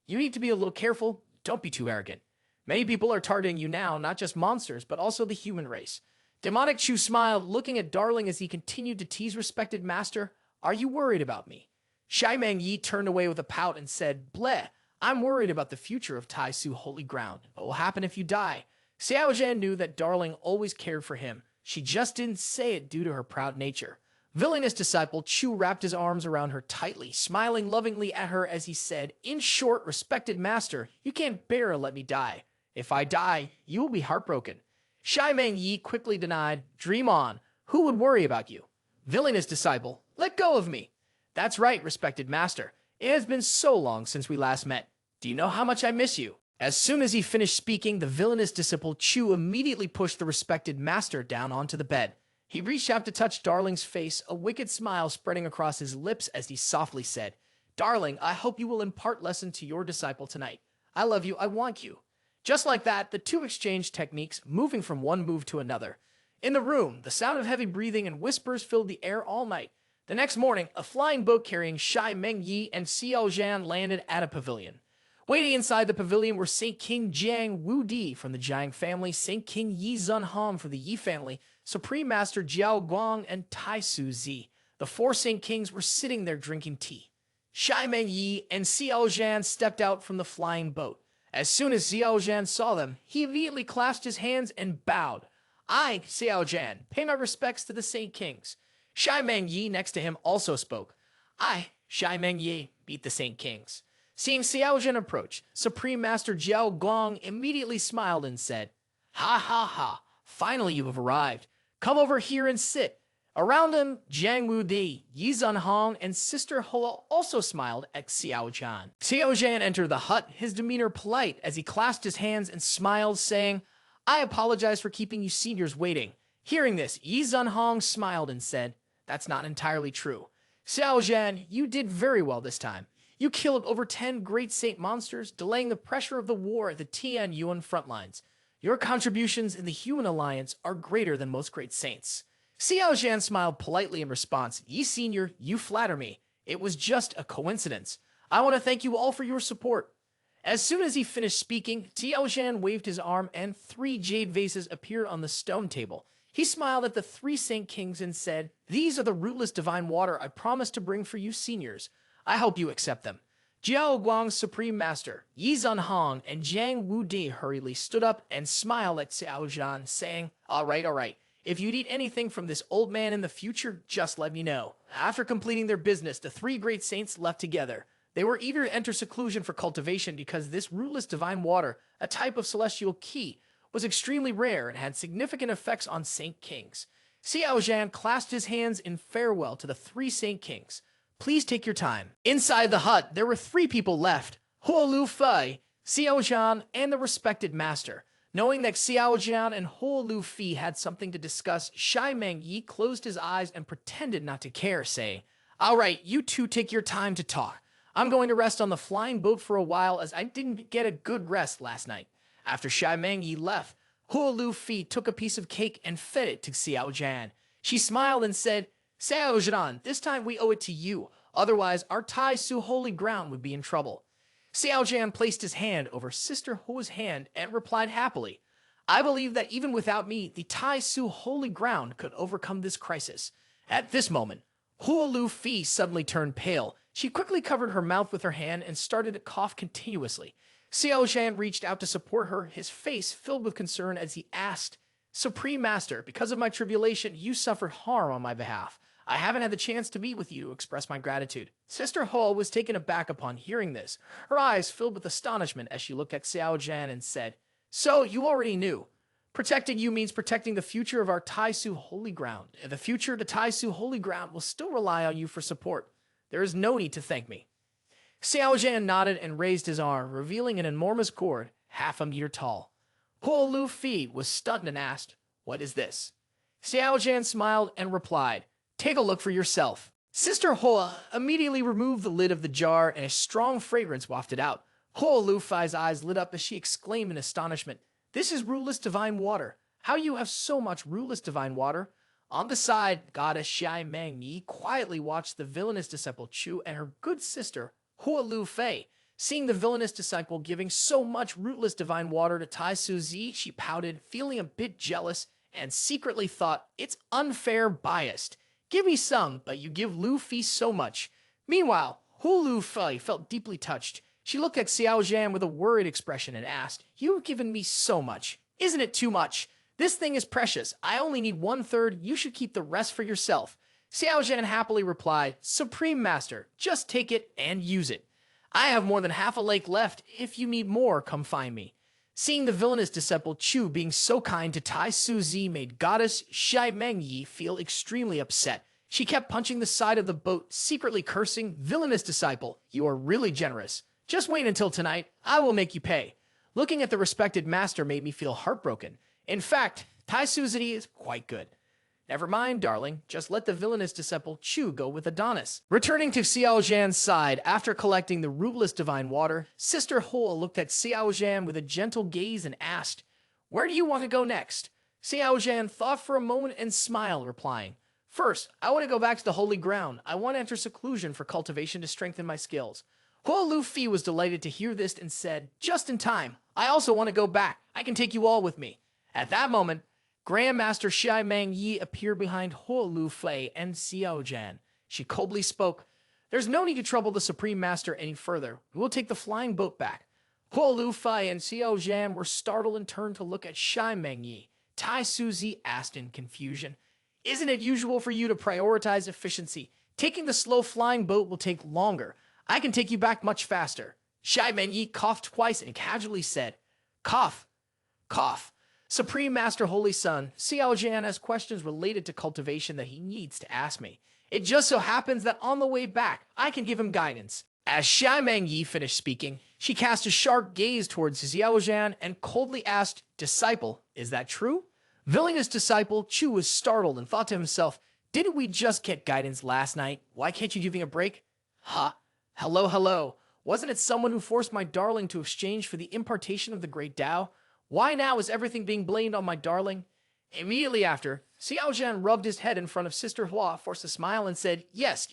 [SPEAKER 1] You need to be a little careful. Don't be too arrogant. Many people are targeting you now, not just monsters, but also the human race." Demonic Chu smiled, looking at Darling as he continued to tease respected master, "Are you worried about me?" Shai Meng Yi turned away with a pout and said, "Bleh. I'm worried about the future of Tai Su Holy Ground. What will happen if you die?" Xiao Zhan knew that Darling always cared for him. She just didn't say it due to her proud nature. Villainous disciple Chu wrapped his arms around her tightly, smiling lovingly at her as he said, "In short, respected master, you can't bear to let me die. If I die, you will be heartbroken." Shai Meng Yi quickly denied, "Dream on. Who would worry about you?" Villainous disciple, "Let go of me." "That's right, respected master. It has been so long since we last met. Do you know how much I miss you?" As soon as he finished speaking, the villainous disciple Chu immediately pushed the respected master down onto the bed. He reached out to touch Darling's face, a wicked smile spreading across his lips as he softly said, "Darling, I hope you will impart lesson to your disciple tonight. I love you, I want you." Just like that, the two exchanged techniques, moving from one move to another. In the room, the sound of heavy breathing and whispers filled the air all night. The next morning, a flying boat carrying Shai Meng Yi and Xiao Zhan landed at a pavilion. Waiting inside the pavilion were Saint King Jiang Wu Di from the Jiang family, Saint King Yi Zun Han from the Yi family, Supreme Master Jiao Guang, and Tai Su Zi. The four Saint Kings were sitting there drinking tea. Shai Meng Yi and Xiao Zhan stepped out from the flying boat. As soon as Xiao Zhan saw them, he immediately clasped his hands and bowed. "I, Xiao Zhan, pay my respects to the Saint Kings." Shai Meng Yi next to him also spoke. "I, Shai Meng Yi, beat the Saint Kings." Seeing Xiao Zhan approach, Supreme Master Jiao Guang immediately smiled and said, "Ha ha ha, finally you have arrived. Come over here and sit." Around him, Jiang Wu Di, Yi Zun Hong, and Sister Hoa also smiled at Xiao Zhan. Xiao Zhan entered the hut, his demeanor polite as he clasped his hands and smiled, saying, "I apologize for keeping you seniors waiting." Hearing this, Yi Zun Hong smiled and said, "That's not entirely true. Xiao Zhan, you did very well this time. You killed over 10 great saint monsters, delaying the pressure of the war at the Tian Yuan front lines. Your contributions in the human alliance are greater than most great saints." Xiao Zhan smiled politely in response. "Yi Senior, you flatter me. It was just a coincidence. I want to thank you all for your support." As soon as he finished speaking, Xiao Zhan waved his arm and 3 jade vases appeared on the stone table. He smiled at the 3 Saint Kings and said, "These are the rootless divine water I promised to bring for you seniors. I hope you accept them." Jiao Guang's Supreme Master, Yi Zhenhong, and Jiang Wudi hurriedly stood up and smiled at Xiao Zhan, saying, all right. If you need anything from this old man in the future, just let me know." After completing their business, the 3 great saints left together. They were eager to enter seclusion for cultivation because this rootless divine water, a type of celestial key, was extremely rare and had significant effects on Saint Kings. Xiao Zhan clasped his hands in farewell to the 3 Saint Kings. "Please take your time." Inside the hut, there were 3 people left: Huo Lu Fei, Xiao Zhan, and the respected master. Knowing that Xiao Zhan and Huo Lu Fei had something to discuss, Shai Meng Yi closed his eyes and pretended not to care, saying, "All right, you 2 take your time to talk. I'm going to rest on the flying boat for a while as I didn't get a good rest last night." After Shai Meng Yi left, Huo Lu Fei took a piece of cake and fed it to Xiao Zhan. She smiled and said, "Xiao Zhan, this time we owe it to you. Otherwise, our Tai Su Holy Ground would be in trouble." Xiao Zhan placed his hand over Sister Huo's hand and replied happily, "I believe that even without me, the Tai Su Holy Ground could overcome this crisis." At this moment, Huo Lu Fei suddenly turned pale. She quickly covered her mouth with her hand and started to cough continuously. Xiao Zhan reached out to support her, his face filled with concern as he asked, "Supreme Master, because of my tribulation, you suffered harm on my behalf. I haven't had the chance to meet with you to express my gratitude." Sister Huo was taken aback upon hearing this. Her eyes filled with astonishment as she looked at Xiao Zhan and said, "So, you already knew. Protecting you means protecting the future of our Tai Su Holy Ground. In the future, the Tai Su Holy Ground will still rely on you for support. There is no need to thank me." Xiao Zhan nodded and raised his arm, revealing an enormous gourd, half a meter tall. Huo Lu Fei was stunned and asked, "What is this?" Xiao Zhan smiled and replied, "Take a look for yourself." Sister Hoa immediately removed the lid of the jar and a strong fragrance wafted out. Huo Lu Fei's eyes lit up as she exclaimed in astonishment, "This is rootless divine water. How you have so much rootless divine water?" On the side, goddess Shai Meng Yi quietly watched the villainous disciple Chu and her good sister, Huo Lu Fei. Seeing the villainous disciple giving so much rootless divine water to Tai Su Zi, she pouted, feeling a bit jealous, and secretly thought, "It's unfair, biased. Give me some, but you give Lu Fei so much." Meanwhile, Huo Lu Fei felt deeply touched. She looked at Xiao Zhan with a worried expression and asked, "You've given me so much. Isn't it too much? This thing is precious. I only need 1/3. You should keep the rest for yourself." Xiao Zhan happily replied, "Supreme Master, just take it and use it. I have more than half a lake left. If you need more, come find me." Seeing the villainous disciple Chu being so kind to Tai Su Zi made goddess Shai Meng Yi feel extremely upset. She kept punching the side of the boat, secretly cursing, "Villainous disciple, you are really generous. Just wait until tonight. I will make you pay." Looking at the respected master made me feel heartbroken. In fact, Tai Su Zi is quite good. "Never mind, darling. Just let the villainous disciple Chu go with Adonis." Returning to Xiao Zhan's side after collecting the rootless divine water, Sister Huo looked at Xiao Zhan with a gentle gaze and asked, "Where do you want to go next?" Xiao Zhan thought for a moment and smiled, replying, "First, I want to go back to the Holy Ground. I want to enter seclusion for cultivation to strengthen my skills." Huo Lu Fei was delighted to hear this and said, "Just in time. I also want to go back. I can take you all with me." At that moment, Grandmaster Shai Meng Yi appeared behind Huo Lu Fei and Xiao Zhan. She coldly spoke, "There's no need to trouble the Supreme Master any further. We will take the flying boat back." Huo Lu Fei and Xiao Zhan were startled and turned to look at Shai Meng Yi. Tai Su Zi asked in confusion, "Isn't it usual for you to prioritize efficiency? Taking the slow flying boat will take longer. I can take you back much faster." Shai Meng Yi coughed twice and casually said, "Cough, cough. Supreme Master Holy Son, Xiao Zhan has questions related to cultivation that he needs to ask me. It just so happens that on the way back, I can give him guidance." As Shai Meng Yi finished speaking, she cast a sharp gaze towards Xiao Zhan and coldly asked, "Disciple, is that true?" Villainous disciple Chu was startled and thought to himself, "Didn't we just get guidance last night? Why can't you give me a break?" "Ha! Hello. Wasn't it someone who forced my darling to exchange for the impartation of the great Tao? Why now is everything being blamed on my darling?" Immediately after, Xiao Zhan rubbed his head in front of Sister Hua, forced a smile, and said, Yes,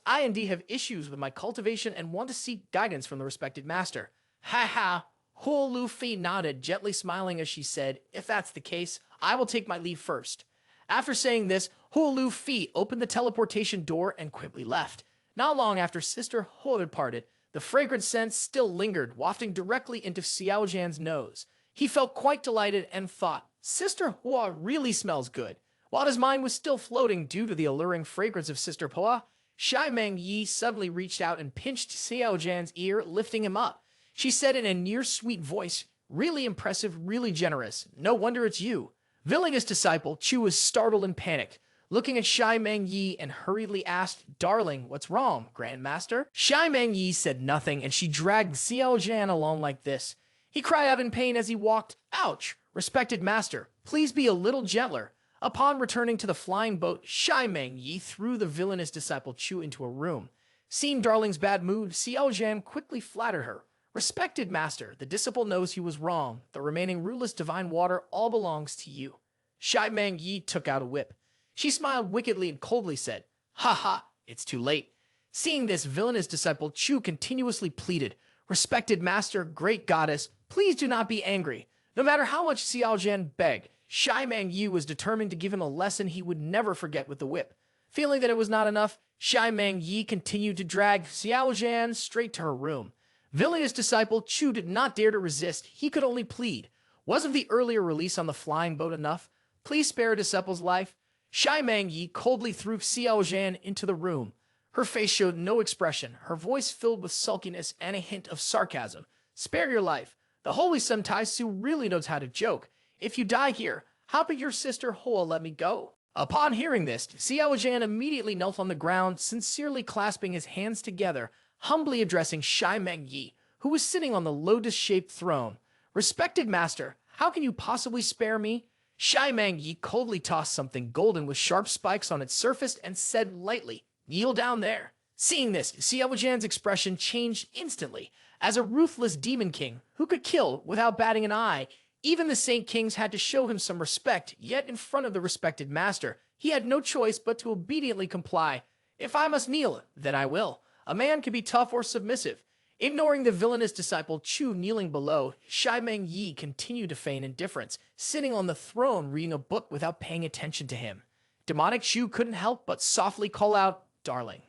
[SPEAKER 1] I indeed have issues with my cultivation and want to seek guidance from the respected master. Ha ha. Hu Luffy nodded, gently smiling as she said, if that's the case, I will take my leave first. After saying this, Hu Luffy opened the teleportation door and quickly left. Not long after Sister Hu had parted, the fragrant scent still lingered, wafting directly into Xiao Zhan's nose. He felt quite delighted and thought, Sister Hua really smells good. While his mind was still floating due to the alluring fragrance of Sister Hua, Shai Meng Yi suddenly reached out and pinched Xiao Zhan's ear, lifting him up. She said in a near-sweet voice, really impressive, really generous. No wonder it's you. Villainous disciple, Chu was startled and panicked, looking at Shai Meng Yi and hurriedly asked, Darling, what's wrong, Grandmaster? Shai Meng Yi said nothing, and she dragged Xiao Zhan along like this. He cried out in pain as he walked. Ouch! Respected master, please be a little gentler. Upon returning to the flying boat, Shai Meng Yi threw the villainous disciple Chu into a room. Seeing Darling's bad mood, Xiao Zhan quickly flattered her. Respected master, the disciple knows he was wrong. The remaining rootless divine water all belongs to you. Shai Meng Yi took out a whip. She smiled wickedly and coldly said, Ha ha, it's too late. Seeing this, villainous disciple Chu continuously pleaded, Respected master, great goddess, please do not be angry. No matter how much Xiao Zhan begged, Shai Meng Yi was determined to give him a lesson he would never forget with the whip. Feeling that it was not enough, Shai Meng Yi continued to drag Xiao Zhan straight to her room. Villainous disciple Chu did not dare to resist. He could only plead. Wasn't the earlier release on the flying boat enough? Please spare a disciple's life. Shai Meng Yi coldly threw Xiao Zhan into the room. Her face showed no expression, her voice filled with sulkiness and a hint of sarcasm. Spare your life. The holy son Tai Su really knows how to joke. If you die here, how about your sister Hoa let me go? Upon hearing this, Xiao Zhan immediately knelt on the ground, sincerely clasping his hands together, humbly addressing Shai Meng Yi, who was sitting on the lotus-shaped throne. Respected master, how can you possibly spare me? Shai Meng Yi coldly tossed something golden with sharp spikes on its surface and said lightly, Kneel down there. Seeing this, Xiao Zhan's expression changed instantly. As a ruthless demon king who could kill without batting an eye, even the Saint Kings had to show him some respect, yet in front of the respected master, he had no choice but to obediently comply. If I must kneel, then I will. A man can be tough or submissive. Ignoring the villainous disciple Chu kneeling below, Shai Meng Yi continued to feign indifference, sitting on the throne reading a book without paying attention to him. Demonic Chu couldn't help but softly call out, Darling.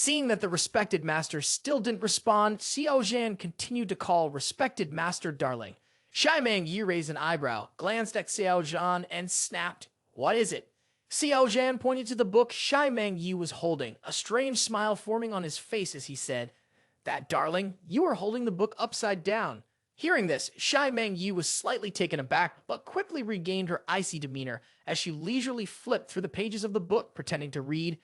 [SPEAKER 1] Seeing that the respected master still didn't respond, Xiao Zhan continued to call respected master darling. Shai Meng Yi raised an eyebrow, glanced at Xiao Zhan, and snapped, What is it? Xiao Zhan pointed to the book Shai Meng Yi was holding, a strange smile forming on his face as he said, That, darling, you are holding the book upside down. Hearing this, Shai Meng Yi was slightly taken aback, but quickly regained her icy demeanor as she leisurely flipped through the pages of the book, pretending to read,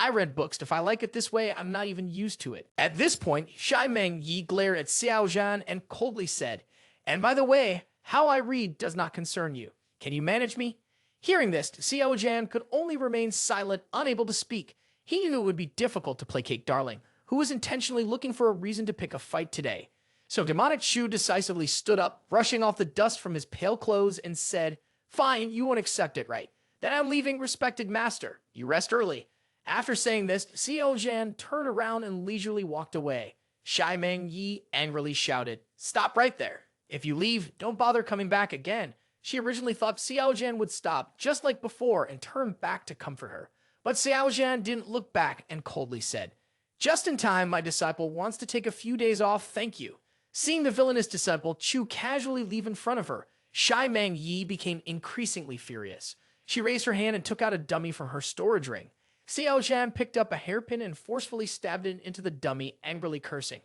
[SPEAKER 1] I read books. If I like it this way, I'm not even used to it. At this point, Shai Meng Yi glared at Xiao Zhan and coldly said, And by the way, how I read does not concern you. Can you manage me? Hearing this, Xiao Zhan could only remain silent, unable to speak. He knew it would be difficult to placate Darling, who was intentionally looking for a reason to pick a fight today. So Demonic Chu decisively stood up, brushing off the dust from his pale clothes, and said, Fine, you won't accept it, right? Then I'm leaving, respected master. You rest early. After saying this, Xiao Zhan turned around and leisurely walked away. Shai Meng Yi angrily shouted, Stop right there. If you leave, don't bother coming back again. She originally thought Xiao Zhan would stop, just like before, and turn back to comfort her. But Xiao Zhan didn't look back and coldly said, Just in time, my disciple wants to take a few days off, thank you. Seeing the villainous disciple Chu casually leave in front of her, Shai Meng Yi became increasingly furious. She raised her hand and took out a dummy from her storage ring. Xiao Zhan picked up a hairpin and forcefully stabbed it into the dummy, angrily cursing,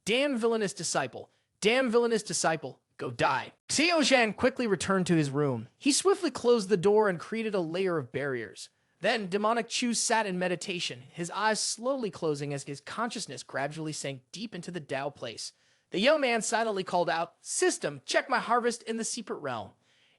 [SPEAKER 1] Damn villainous disciple! Damn villainous disciple! Go die. Xiao Zhan quickly returned to his room. He swiftly closed the door and created a layer of barriers. Then Demonic Chu sat in meditation, his eyes slowly closing as his consciousness gradually sank deep into the Tao place. The young man silently called out, System, check my harvest in the secret realm.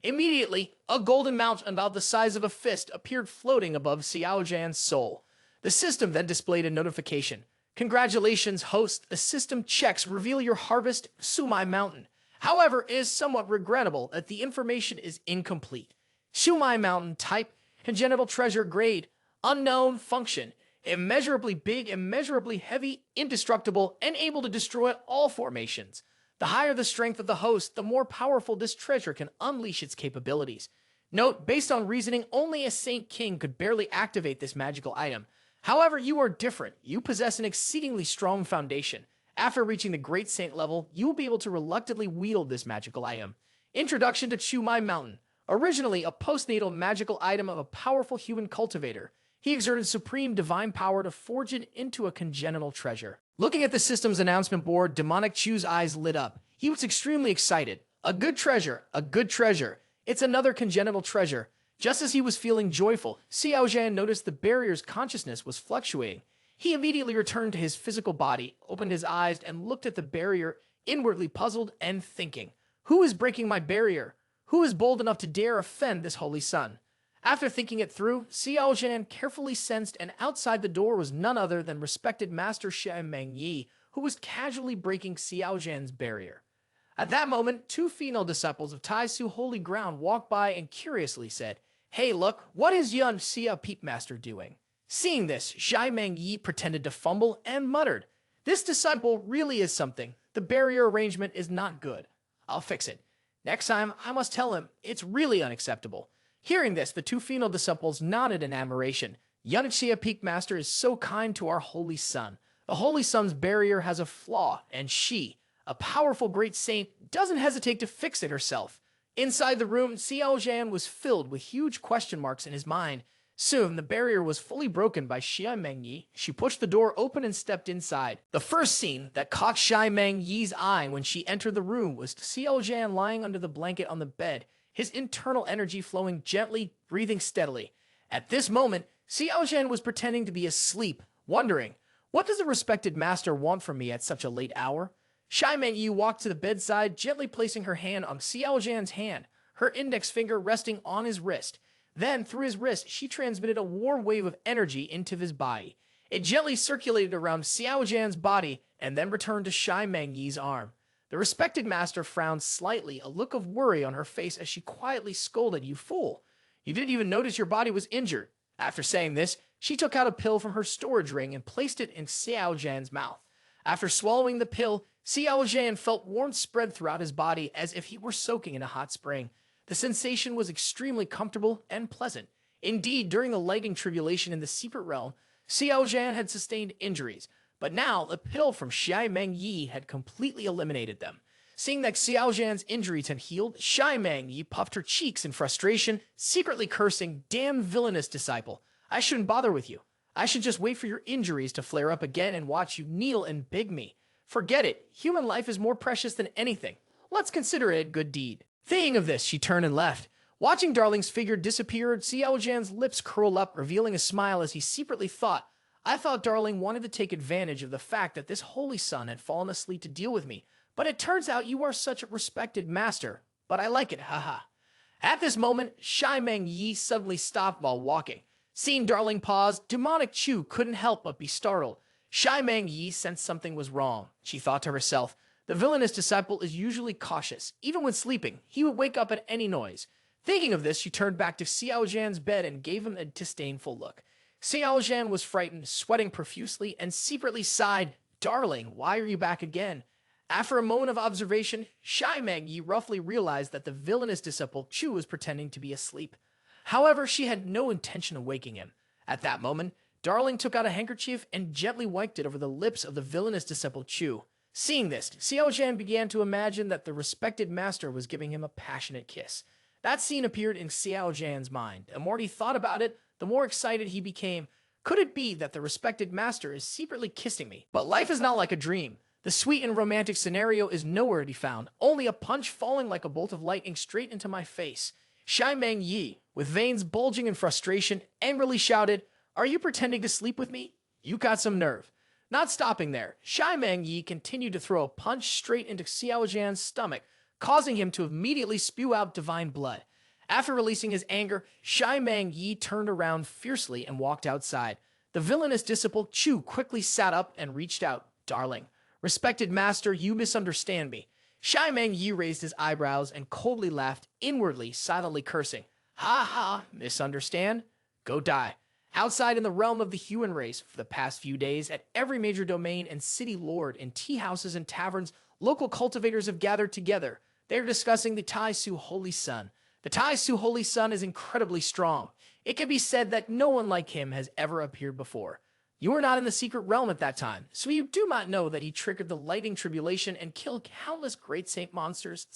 [SPEAKER 1] Immediately, a golden mountain about the size of a fist appeared floating above Xiao Zhan's soul. The system then displayed a notification. Congratulations, host. The system checks reveal your harvest, Sumai Mountain. However, it is somewhat regrettable that the information is incomplete. Sumai Mountain type, congenital treasure grade, unknown function, immeasurably big, immeasurably heavy, indestructible, and able to destroy all formations. The higher the strength of the host, the more powerful this treasure can unleash its capabilities. Note, based on reasoning, only a Saint King could barely activate this magical item. However, you are different. You possess an exceedingly strong foundation. After reaching the Great Saint level, you will be able to reluctantly wield this magical item. Introduction to Chu Mountain. Originally a postnatal magical item of a powerful human cultivator, he exerted supreme divine power to forge it into a congenital treasure. Looking at the system's announcement board, Demonic Chu's eyes lit up. He was extremely excited. A good treasure, a good treasure. It's another congenital treasure. Just as he was feeling joyful, Xiao Zhan noticed the barrier's consciousness was fluctuating. He immediately returned to his physical body, opened his eyes, and looked at the barrier, inwardly puzzled and thinking, "Who is breaking my barrier? Who is bold enough to dare offend this holy sun?" After thinking it through, Xiao Zhan carefully sensed and outside the door was none other than respected Master Xiaomeng Yi, who was casually breaking Xiao Zhan's barrier. At that moment, two female disciples of Tai Su Holy Ground walked by and curiously said, "Hey, look, what is Yun Xia Peepmaster doing?" Seeing this, Xiaomeng Yi pretended to fumble and muttered, "This disciple really is something. The barrier arrangement is not good. I'll fix it. Next time, I must tell him it's really unacceptable." Hearing this, the two female disciples nodded in admiration. Yun Xia Peakmaster is so kind to our holy sun. The holy sun's barrier has a flaw, and she, a powerful great saint, doesn't hesitate to fix it herself. Inside the room, Xiao Zhan was filled with huge question marks in his mind. Soon, the barrier was fully broken by Xiaomeng Yi. She pushed the door open and stepped inside. The first scene that caught Xiaomeng Yi's eye when she entered the room was Xiao Zhan lying under the blanket on the bed, his internal energy flowing gently, breathing steadily. At this moment, Xiao Zhan was pretending to be asleep, wondering, "What does a respected master want from me at such a late hour?" Xiaomeng Yi walked to the bedside, gently placing her hand on Xiao Zhan's hand, her index finger resting on his wrist. Then, through his wrist, she transmitted a warm wave of energy into his body. It gently circulated around Xiao Zhan's body and then returned to Xiaomeng Yi's arm. The respected master frowned slightly, a look of worry on her face as she quietly scolded, "You fool! You didn't even notice your body was injured." After saying this, she took out a pill from her storage ring and placed it in Xiao Zhan's mouth. After swallowing the pill, Xiao Zhan felt warmth spread throughout his body as if he were soaking in a hot spring. The sensation was extremely comfortable and pleasant. Indeed, during the lagging tribulation in the secret realm, Xiao Zhan had sustained injuries, but now the pill from Xiaomeng Yi had completely eliminated them. Seeing that Xiao Zhan's injuries had healed, Xiaomeng Yi puffed her cheeks in frustration, secretly cursing, "Damn villainous disciple. I shouldn't bother with you. I should just wait for your injuries to flare up again and watch you kneel and beg me. Forget it. Human life is more precious than anything. Let's consider it a good deed." Thinking of this, she turned and left. Watching Darling's figure disappear, Xiao Zhan's lips curled up, revealing a smile as he secretly thought, "I thought Darling wanted to take advantage of the fact that this holy sun had fallen asleep to deal with me, but it turns out you are such a respected master. But I like it, haha." At this moment, Xiaomeng Yi suddenly stopped while walking. Seeing Darling pause, Demonic Chu couldn't help but be startled. Xiaomeng Yi sensed something was wrong. She thought to herself, "The villainous disciple is usually cautious. Even when sleeping, he would wake up at any noise." Thinking of this, she turned back to Xiao Zhan's bed and gave him a disdainful look. Xiao Zhan was frightened, sweating profusely, and secretly sighed, "Darling, why are you back again?" After a moment of observation, Xiaomeng Yi roughly realized that the villainous disciple Chu was pretending to be asleep. However, she had no intention of waking him. At that moment, Darling took out a handkerchief and gently wiped it over the lips of the villainous disciple Chu. Seeing this, Xiao Zhan began to imagine that the respected master was giving him a passionate kiss. That scene appeared in Xiao Zhan's mind. The more he thought about it, the more excited he became. Could it be that the respected master is secretly kissing me? But life is not like a dream. The sweet and romantic scenario is nowhere to be found, only a punch falling like a bolt of lightning straight into my face. Xiaomeng Yi, with veins bulging in frustration, angrily shouted, "Are you pretending to sleep with me? You got some nerve." Not stopping there, Xiaomeng Yi continued to throw a punch straight into Xiao Zhan's stomach, causing him to immediately spew out divine blood. After releasing his anger, Xiaomeng Yi turned around fiercely and walked outside. The villainous disciple Chu quickly sat up and reached out. "Darling, respected master, you misunderstand me." Xiaomeng Yi raised his eyebrows and coldly laughed, inwardly, silently cursing. "Ha ha, misunderstand? Go die." Outside in the realm of the human race, for the past few days, at every major domain and city lord, in tea houses and taverns, local cultivators have gathered together. They are discussing the Tai Su Holy Sun. The Tai Su Holy Sun is incredibly strong. It can be said that no one like him has ever appeared before. You were not in the secret realm at that time, so you do not know that he triggered the lightning tribulation and killed countless great saint monsters.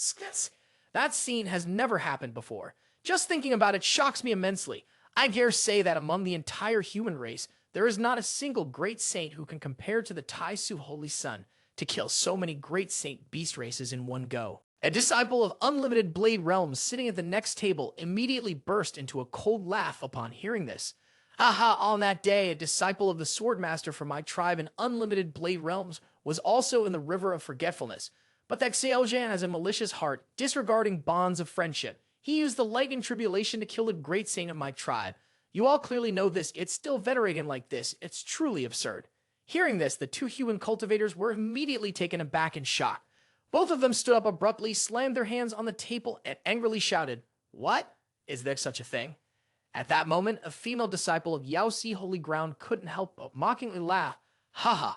[SPEAKER 1] That scene has never happened before. Just thinking about it shocks me immensely. I dare say that among the entire human race, there is not a single great saint who can compare to the Tai Su Holy Sun to kill so many great saint beast races in one go. A disciple of unlimited blade realms sitting at the next table immediately burst into a cold laugh upon hearing this. Haha, on that day, a disciple of the swordmaster from my tribe in unlimited blade realms was also in the river of forgetfulness. But that Xiao Zhan has a malicious heart, disregarding bonds of friendship. He used the lightning tribulation to kill the great saint of my tribe. You all clearly know this, yet still venerate him like this. It's truly absurd. Hearing this, the two human cultivators were immediately taken aback and shocked. Both of them stood up abruptly, slammed their hands on the table, and angrily shouted, "What? Is there such a thing?" At that moment, a female disciple of Yun He Holy Ground couldn't help but mockingly laugh. Haha,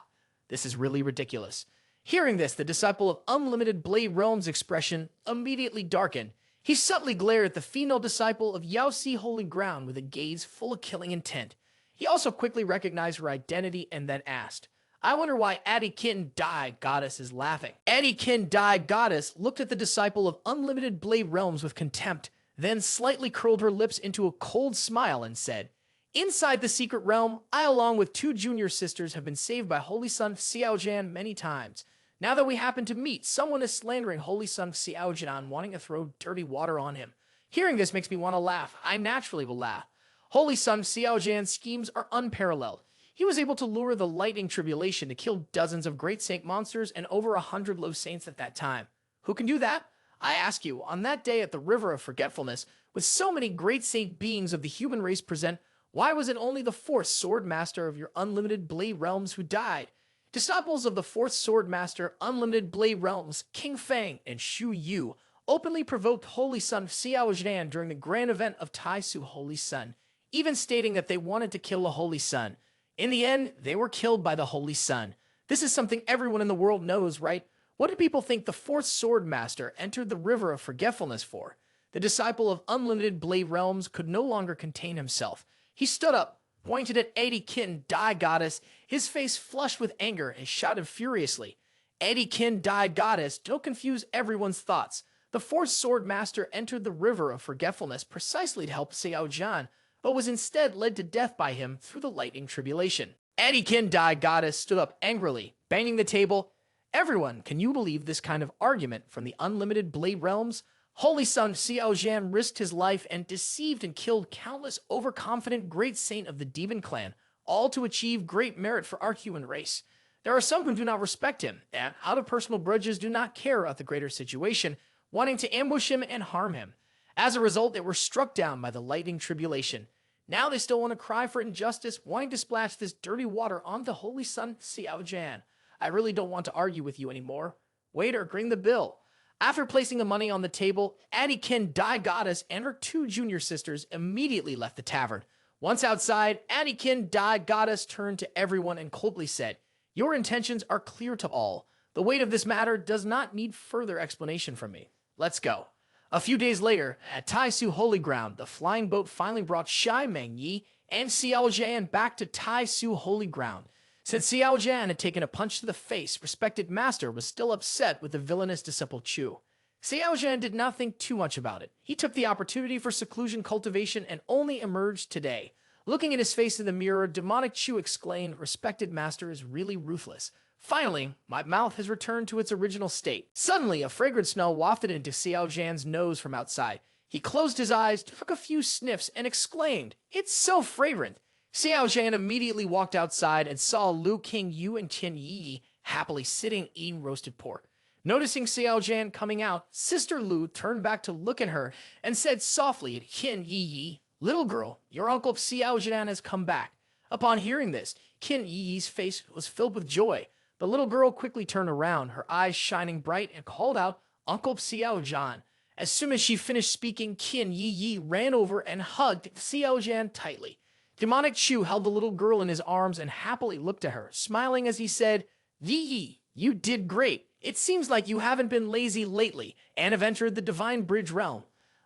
[SPEAKER 1] this is really ridiculous. Hearing this, the disciple of Unlimited Blade Realm's expression immediately darkened. He subtly glared at the female disciple of Yun He Holy Ground with a gaze full of killing intent. He also quickly recognized her identity and then asked, "I wonder why Kin Dai Goddess is laughing." Kin Dai Goddess looked at the disciple of Unlimited Blade Realms with contempt, then slightly curled her lips into a cold smile and said, "Inside the secret realm, I along with two junior sisters have been saved by Holy Sun Xiao Zhan many times. Now that we happen to meet, someone is slandering Holy Sun Xiao Zhan, wanting to throw dirty water on him. Hearing this makes me want to laugh. I naturally will laugh. Holy Sun Xiao Zhan's schemes are unparalleled. He was able to lure the lightning tribulation to kill dozens of great saint monsters and over 100 low saints at that time. Who can do that? I ask you, on that day at the River of Forgetfulness, with so many great saint beings of the human race present, why was it only the fourth sword master of your unlimited blade realms who died? Disciples of the fourth sword master, unlimited blade realms, King Feng and Shu Yu, openly provoked Holy Sun Xiao Zhan during the grand event of Tai Su Holy Sun, even stating that they wanted to kill the Holy Sun. In the end, they were killed by the Holy Sun. This is something everyone in the world knows, right? What do people think the fourth sword master entered the River of Forgetfulness for? The disciple of Unlimited Blade Realms could no longer contain himself. He stood up, pointed at Kin Dai Goddess, his face flushed with anger, and shouted furiously, "Kin Dai Goddess, don't confuse everyone's thoughts. The fourth sword master entered the River of Forgetfulness precisely to help Xiao Zhan, but was instead led to death by him through the lightning tribulation." Kin Dai Goddess stood up angrily, banging the table. Everyone, can you believe this kind of argument from the Unlimited Blade Realms? Holy Sun Xiao Zhan risked his life and deceived and killed countless overconfident great saint of the demon clan, all to achieve great merit for our human race. There are some who do not respect him, and out of personal grudges do not care about the greater situation, wanting to ambush him and harm him. As a result, they were struck down by the lightning tribulation. Now they still want to cry for injustice, wanting to splash this dirty water on the Holy Sun Xiao Zhan. I really don't want to argue with you anymore. Waiter, bring the bill. After placing the money on the table, Kin Dai Goddess and her two junior sisters immediately left the tavern. Once outside, Kin Dai Goddess turned to everyone and coldly said, "Your intentions are clear to all. The weight of this matter does not need further explanation from me. Let's go." A few days later, at Tai Su Holy Ground, the flying boat finally brought Shai Meng Yi and Xiao Zhan back to Tai Su Holy Ground. Since Xiao Zhan had taken a punch to the face, respected master was still upset with the villainous disciple Chu. Xiao Zhan did not think too much about it. He took the opportunity for seclusion cultivation and only emerged today. Looking at his face in the mirror, demonic Chu exclaimed, "Respected master is really ruthless. Finally, my mouth has returned to its original state." Suddenly, a fragrant smell wafted into Xiao Zhan's nose from outside. He closed his eyes, took a few sniffs, and exclaimed, "It's so fragrant." Xiao Zhan immediately walked outside and saw Lu King Yu and Tian Yi happily sitting eating roasted pork. Noticing Xiao Zhan coming out, Sister Lu turned back to look at her and said softly to Tian Yi, "Little girl, your uncle Xiao Zhan has come back." Upon hearing this, Tian Yi's face was filled with joy. The little girl quickly turned around, her eyes shining bright, and called out, "Uncle Xiao Zhan." As soon as she finished speaking, Tian Yi ran over and hugged Xiao Zhan tightly. Demonic Chu held the little girl in his arms and happily looked at her, smiling as he said, "Yi, you did great. It seems like you haven't been lazy lately and have entered the Divine Bridge realm.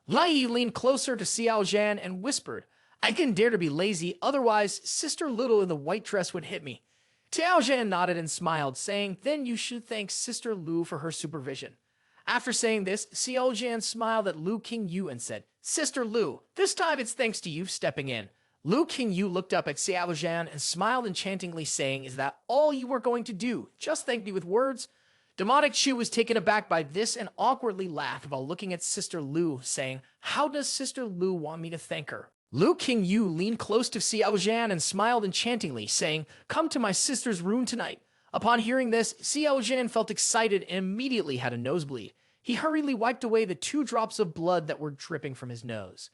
[SPEAKER 1] Lai leaned closer to Xiao Zhan and whispered, I couldn't dare to be lazy, otherwise Sister Little in the white dress would hit me. Xiao Zhan nodded and smiled, saying, then you should thank Sister Lu for her supervision. After saying this, Xiao Zhan smiled at Lu Qingyu and said, Sister Lu, this time it's thanks to you stepping in. Lu Qingyu looked up at Xiao Zhan and smiled enchantingly, saying, is that all you were going to do? Just thank me with words? Demonic Chu was taken aback by this and awkwardly laughed while looking at Sister Lu, saying, how does Sister Lu want me to thank her? Lu Qingyu leaned close to Xiao Zhan and smiled enchantingly, saying, come to my sister's room tonight. Upon hearing this, Xiao Zhan felt excited and immediately had a nosebleed. He hurriedly wiped away the 2 drops of blood that were dripping from his nose.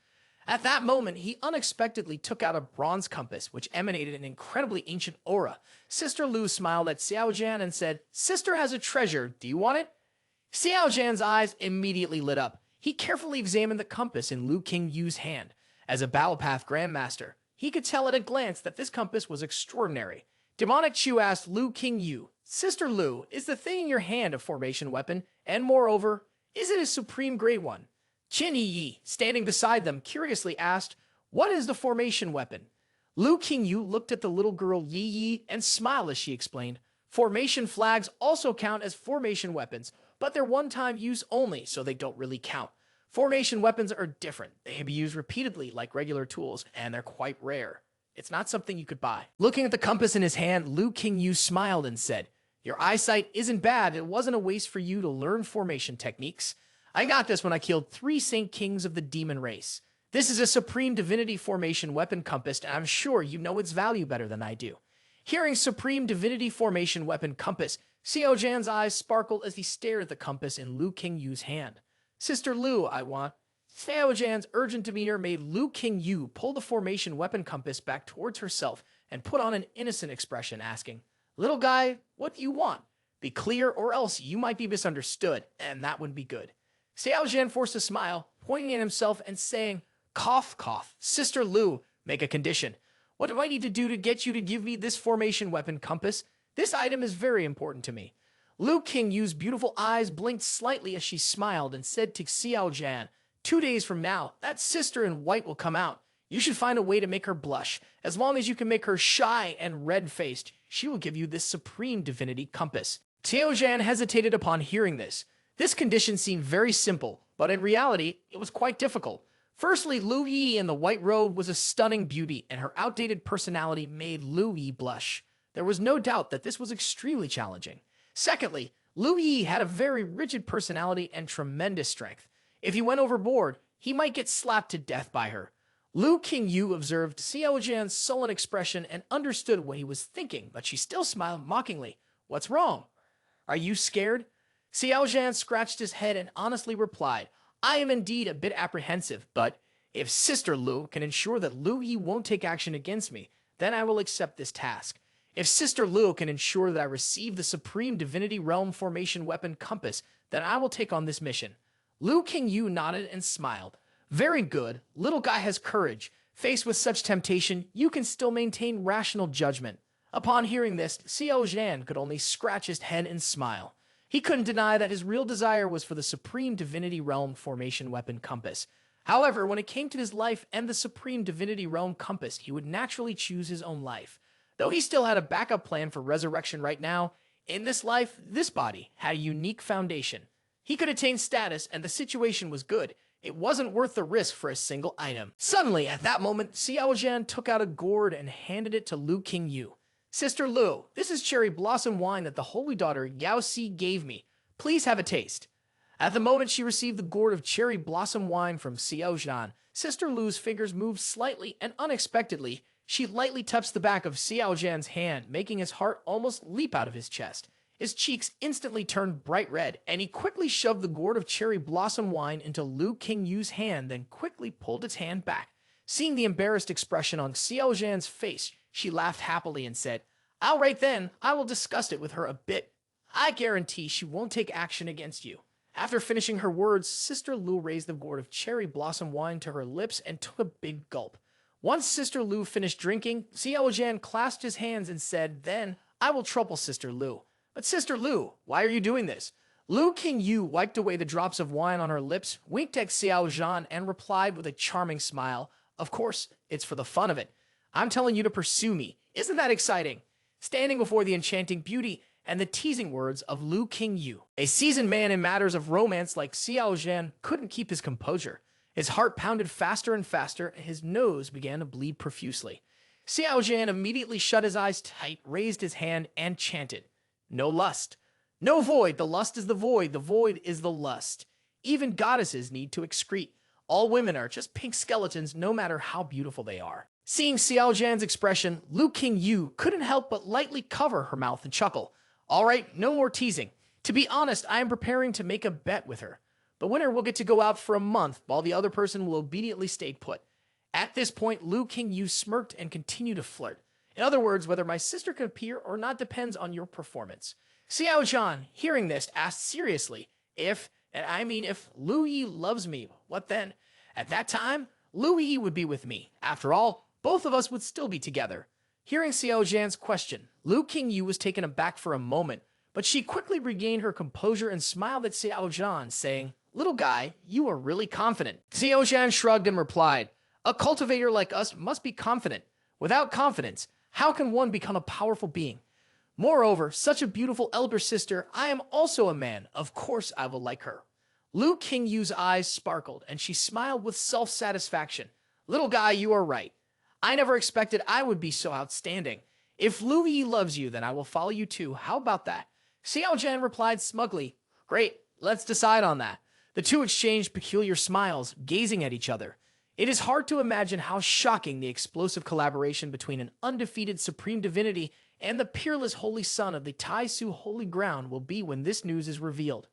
[SPEAKER 1] At that moment, he unexpectedly took out a bronze compass, which emanated an incredibly ancient aura. Sister Lu smiled at Xiao Zhan and said, Sister has a treasure, do you want it? Xiao Zhan's eyes immediately lit up. He carefully examined the compass in Lu Qingyu's hand. As a Battle Path Grandmaster, he could tell at a glance that this compass was extraordinary. Demonic Chu asked Lu Qingyu, Sister Lu, is the thing in your hand a formation weapon? And moreover, is it a supreme great one? Tian He, standing beside them, curiously asked, what is the formation weapon? Lu Qingyu looked at the little girl Yi and smiled as she explained, formation flags also count as formation weapons, but they're one-time use only, so they don't really count. Formation weapons are different. They can be used repeatedly like regular tools, and they're quite rare. It's not something you could buy. Looking at the compass in his hand, Lu Qingyu smiled and said, your eyesight isn't bad. It wasn't a waste for you to learn formation techniques. I got this when I killed 3 Saint Kings of the demon race. This is a supreme divinity formation weapon compass, and I'm sure you know its value better than I do. Hearing supreme divinity formation weapon compass, Xiao Zhan's eyes sparkled as he stared at the compass in Lu Qingyu's hand. Sister Lu, I want. Xiao Zhan's urgent demeanor made Lu Qingyu pull the formation weapon compass back towards herself and put on an innocent expression, asking, little guy, what do you want? Be clear or else you might be misunderstood, and that wouldn't be good. Xiao Zhan forced a smile, pointing at himself and saying, cough, cough. Sister Lu, make a condition. What do I need to do to get you to give me this formation weapon compass? This item is very important to me. Lu Qingyu's beautiful eyes blinked slightly as she smiled and said to Xiao Zhan, 2 days from now, that sister in white will come out. You should find a way to make her blush. As long as you can make her shy and red-faced, she will give you this supreme divinity compass. Xiao Zhan hesitated upon hearing this. This condition seemed very simple, but in reality, it was quite difficult. Firstly, Lu Yi in the white robe was a stunning beauty, and her outdated personality made Lu Yi blush. There was no doubt that this was extremely challenging. Secondly, Lu Yi had a very rigid personality and tremendous strength. If he went overboard, he might get slapped to death by her. Lu Qingyu observed Xiao Zhan's sullen expression and understood what he was thinking, but she still smiled mockingly. What's wrong? Are you scared? Xiao Zhan scratched his head and honestly replied, I am indeed a bit apprehensive, but if Sister Lu can ensure that Lu Yi won't take action against me, then I will accept this task. If Sister Lu can ensure that I receive the Supreme Divinity Realm Formation Weapon Compass, then I will take on this mission. Lu Qingyu nodded and smiled. Very good. Little guy has courage. Faced with such temptation, you can still maintain rational judgment. Upon hearing this, Xiao Zhan could only scratch his head and smile. He couldn't deny that his real desire was for the Supreme Divinity Realm Formation Weapon Compass. However, when it came to his life and the Supreme Divinity Realm Compass, he would naturally choose his own life. Though he still had a backup plan for resurrection right now, in this life, this body had a unique foundation. He could attain status, and the situation was good. It wasn't worth the risk for a single item. Suddenly, at that moment, Xiao Zhan took out a gourd and handed it to Lu Qingyu. Sister Lu, this is cherry blossom wine that the holy daughter Yao Si gave me. Please have a taste. At the moment she received the gourd of cherry blossom wine from Xiao Zhan, Sister Lu's fingers moved slightly and unexpectedly, she lightly touched the back of Xiao Zhan's hand, making his heart almost leap out of his chest. His cheeks instantly turned bright red, and he quickly shoved the gourd of cherry blossom wine into Lu Qingyu's hand, then quickly pulled its hand back. Seeing the embarrassed expression on Xiao Zhan's face, she laughed happily and said, all right then, I will discuss it with her a bit. I guarantee she won't take action against you. After finishing her words, Sister Lu raised the gourd of cherry blossom wine to her lips and took a big gulp. Once Sister Lu finished drinking, Xiao Zhan clasped his hands and said, then, I will trouble Sister Lu. But Sister Lu, why are you doing this? Lu Qingyu wiped away the drops of wine on her lips, winked at Xiao Zhan, and replied with a charming smile, "Of course, it's for the fun of it. I'm telling you to pursue me. Isn't that exciting?" Standing before the enchanting beauty and the teasing words of Lu Qingyu, a seasoned man in matters of romance like Xiao Zhan couldn't keep his composure. His heart pounded faster and faster, and his nose began to bleed profusely. Xiao Zhan immediately shut his eyes tight, raised his hand, and chanted, "No lust. No void. The lust is the void. The void is the lust. Even goddesses need to excrete. All women are just pink skeletons, no matter how beautiful they are." Seeing Xiao Zhan's expression, Lu Qingyu couldn't help but lightly cover her mouth and chuckle. "All right, no more teasing. To be honest, I am preparing to make a bet with her. The winner will get to go out for a month, while the other person will obediently stay put." At this point, Lu Qingyu smirked and continued to flirt. "In other words, whether my sister can appear or not depends on your performance." Xiao Zhan, hearing this, asked seriously, if Lu Yi loves me, what then? At that time, Lu Yi would be with me. After all, both of us would still be together. Hearing Xiao Zhan's question, Lu Qingyu was taken aback for a moment, but she quickly regained her composure and smiled at Xiao Zhan, saying, "Little guy, you are really confident." Xiao Zhan shrugged and replied, "A cultivator like us must be confident. Without confidence, how can one become a powerful being? Moreover, such a beautiful elder sister, I am also a man. Of course I will like her." Lu Qingyu's eyes sparkled, and she smiled with self-satisfaction. "Little guy, you are right. I never expected I would be so outstanding. If Lu Yi loves you, then I will follow you too. How about that?" Xiao Zhan replied smugly, "Great, let's decide on that." The two exchanged peculiar smiles, gazing at each other. It is hard to imagine how shocking the explosive collaboration between an undefeated supreme divinity and the peerless holy son of the Tai Su Holy Ground will be when this news is revealed.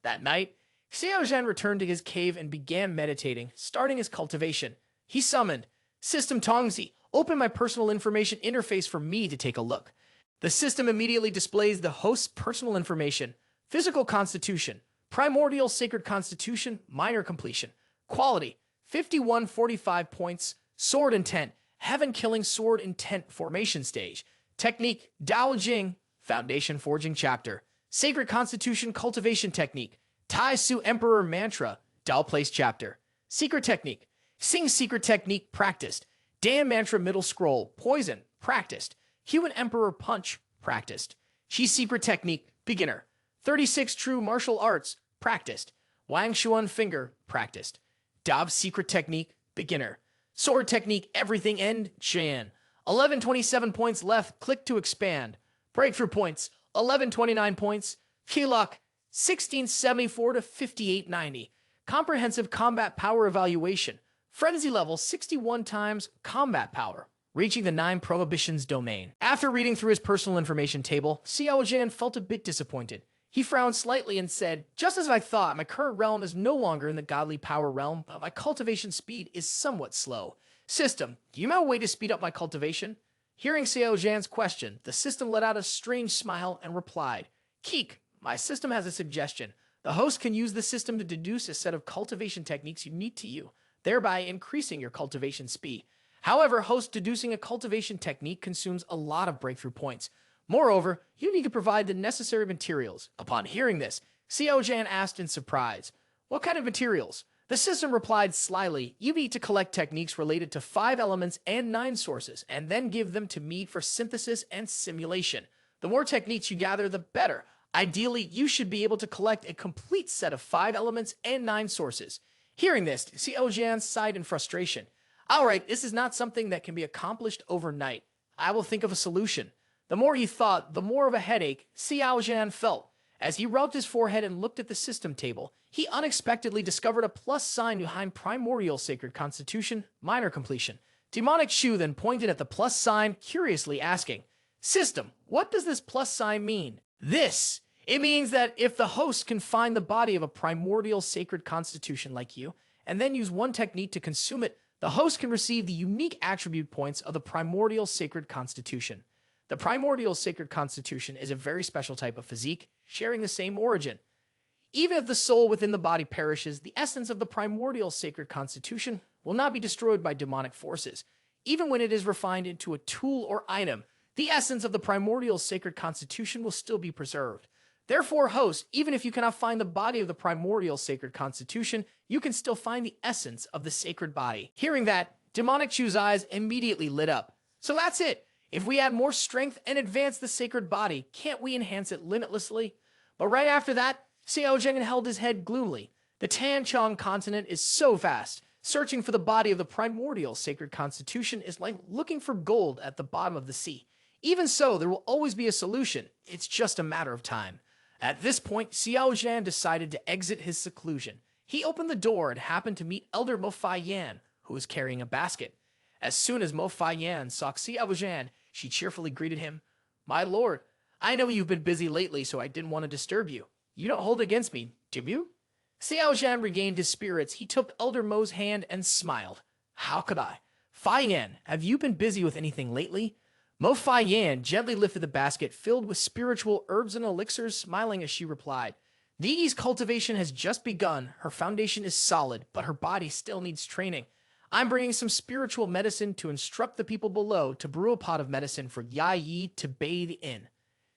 [SPEAKER 1] That night, Xiao Zhan returned to his cave and began meditating, starting his cultivation. He summoned, "System Tongzi, open my personal information interface for me to take a look." The system immediately displays the host's personal information: physical constitution, primordial sacred constitution, minor completion, quality, 5145 points, sword intent, heaven-killing sword intent formation stage, technique, Dao Jing, foundation forging chapter, sacred constitution cultivation technique, Tai Su Emperor mantra, Dao place chapter, secret technique, Sing secret technique practiced, Dan mantra middle scroll, poison, practiced, Human Emperor punch, practiced, Shi secret technique, beginner, 36 true martial arts, practiced, Wang Xuan finger, practiced, Dav secret technique, beginner, sword technique everything end, Shan, 1127 points left, click to expand, breakthrough points, 1129 points, Keylok, 1674 to 5890, comprehensive combat power evaluation, frenzy level 61 times combat power, reaching the 9 prohibitions domain. After reading through his personal information table, Xiao Zhan felt a bit disappointed. He frowned slightly and said, "Just as I thought, my current realm is no longer in the godly power realm, but my cultivation speed is somewhat slow. System, do you have a way to speed up my cultivation?" Hearing Xiao Zhan's question, the system let out a strange smile and replied, "Keek, my system has a suggestion. The host can use the system to deduce a set of cultivation techniques unique to you, thereby increasing your cultivation speed. However, host deducing a cultivation technique consumes a lot of breakthrough points. Moreover, you need to provide the necessary materials." Upon hearing this, Xiao Zhan asked in surprise, "What kind of materials?" The system replied slyly, "You need to collect techniques related to 5 elements and 9 sources, and then give them to me for synthesis and simulation. The more techniques you gather, the better. Ideally, you should be able to collect a complete set of 5 elements and 9 sources." Hearing this, Xiao Zhan sighed in frustration. "All right, this is not something that can be accomplished overnight. I will think of a solution." The more he thought, the more of a headache Xiao Zhan felt. As he rubbed his forehead and looked at the system table, he unexpectedly discovered a plus sign behind primordial sacred constitution, minor completion. Demonic Shu then pointed at the plus sign, curiously asking, "System, what does this plus sign mean?" It means that if the host can find the body of a primordial sacred constitution like you, and then use one technique to consume it, the host can receive the unique attribute points of the primordial sacred constitution. The primordial sacred constitution is a very special type of physique, sharing the same origin. Even if the soul within the body perishes, the essence of the primordial sacred constitution will not be destroyed by demonic forces. Even when it is refined into a tool or item, the essence of the primordial sacred constitution will still be preserved. Therefore, host, even if you cannot find the body of the primordial sacred constitution, you can still find the essence of the sacred body. Hearing that, Demonic Chu's eyes immediately lit up. So that's it. If we add more strength and advance the sacred body, can't we enhance it limitlessly? But right after that, Xiao Zhan held his head gloomily. The Tian Qiong Continent is so vast. Searching for the body of the primordial sacred constitution is like looking for gold at the bottom of the sea. Even so, there will always be a solution. It's just a matter of time. At this point, Xiao Zhan decided to exit his seclusion. He opened the door and happened to meet Elder Mo Fai Yan, who was carrying a basket. As soon as Mo Fai Yan saw Xiao Zhan, she cheerfully greeted him. "My lord, I know you've been busy lately, so I didn't want to disturb you. You don't hold against me, do you?" Xiao Zhan regained his spirits. He took Elder Mo's hand and smiled. "How could I? Fai Yan, have you been busy with anything lately?" Mo Fai Yan gently lifted the basket filled with spiritual herbs and elixirs, smiling as she replied, "The Yi's cultivation has just begun. Her foundation is solid, but her body still needs training. I'm bringing some spiritual medicine to instruct the people below to brew a pot of medicine for Yi to bathe in."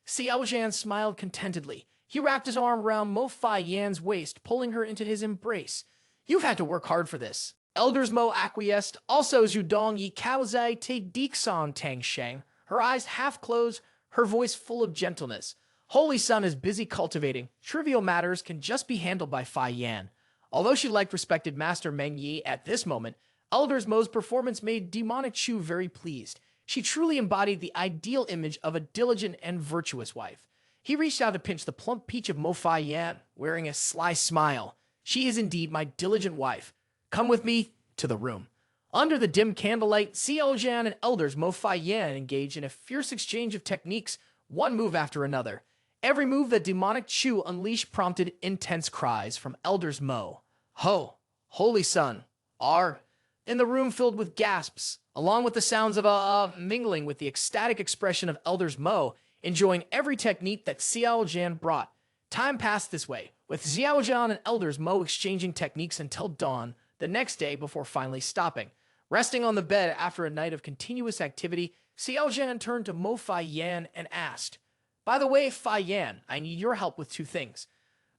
[SPEAKER 1] Xiao Zhan smiled contentedly. He wrapped his arm around Mo Fai Yan's waist, pulling her into his embrace. "You've had to work hard for this." Elders Mo acquiesced. Also, Zhudong Yi Kaozai Te Dixon Tang Sheng, her eyes half closed, her voice full of gentleness. Holy Sun is busy cultivating. Trivial matters can just be handled by Fai Yan. Although she liked respected Master Meng Yi at this moment, Elders Mo's performance made Demonic Chu very pleased. She truly embodied the ideal image of a diligent and virtuous wife. He reached out to pinch the plump peach of Mo Fai Yan, wearing a sly smile. "She is indeed my diligent wife. Come with me to the room." Under the dim candlelight, Xiao Zhan and Elders Mo Fai Yan engaged in a fierce exchange of techniques, one move after another. Every move that Demonic Chu unleashed prompted intense cries from Elders Mo. "Ho! Holy Sun! R!" In the room filled with gasps, along with the sounds of mingling with the ecstatic expression of Elders Mo, enjoying every technique that Xiao Zhan brought. Time passed this way, with Xiao Zhan and Elders Mo exchanging techniques until dawn the next day before finally stopping. Resting on the bed after a night of continuous activity, Xiao Zhan turned to Mo Fai Yan and asked, "By the way, Fai Yan, I need your help with two things."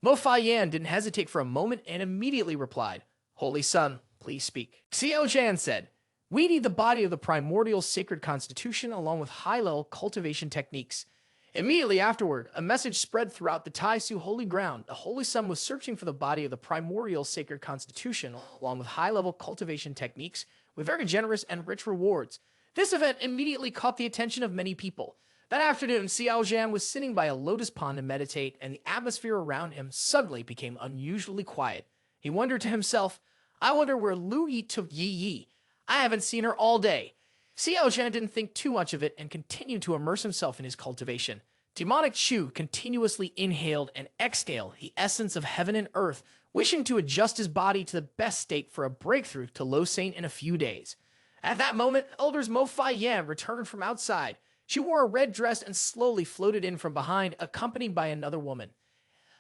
[SPEAKER 1] Mo Fai Yan didn't hesitate for a moment and immediately replied, "Holy Sun, please speak." Xiao Zhan said, "We need the body of the primordial sacred constitution along with high-level cultivation techniques." Immediately afterward, a message spread throughout the Tai Su Holy Ground. The Holy Sun was searching for the body of the primordial sacred constitution along with high-level cultivation techniques with very generous and rich rewards. This event immediately caught the attention of many people. That afternoon, Xiao Zhan was sitting by a lotus pond to meditate, and the atmosphere around him suddenly became unusually quiet. He wondered to himself, "I wonder where Lu Yi took Yi. I haven't seen her all day." Xiao Zhan didn't think too much of it and continued to immerse himself in his cultivation. Demonic Chu continuously inhaled and exhaled the essence of heaven and earth, wishing to adjust his body to the best state for a breakthrough to Lo Saint in a few days. At that moment, Elders Mo Fai Yan returned from outside. She wore a red dress and slowly floated in from behind, accompanied by another woman.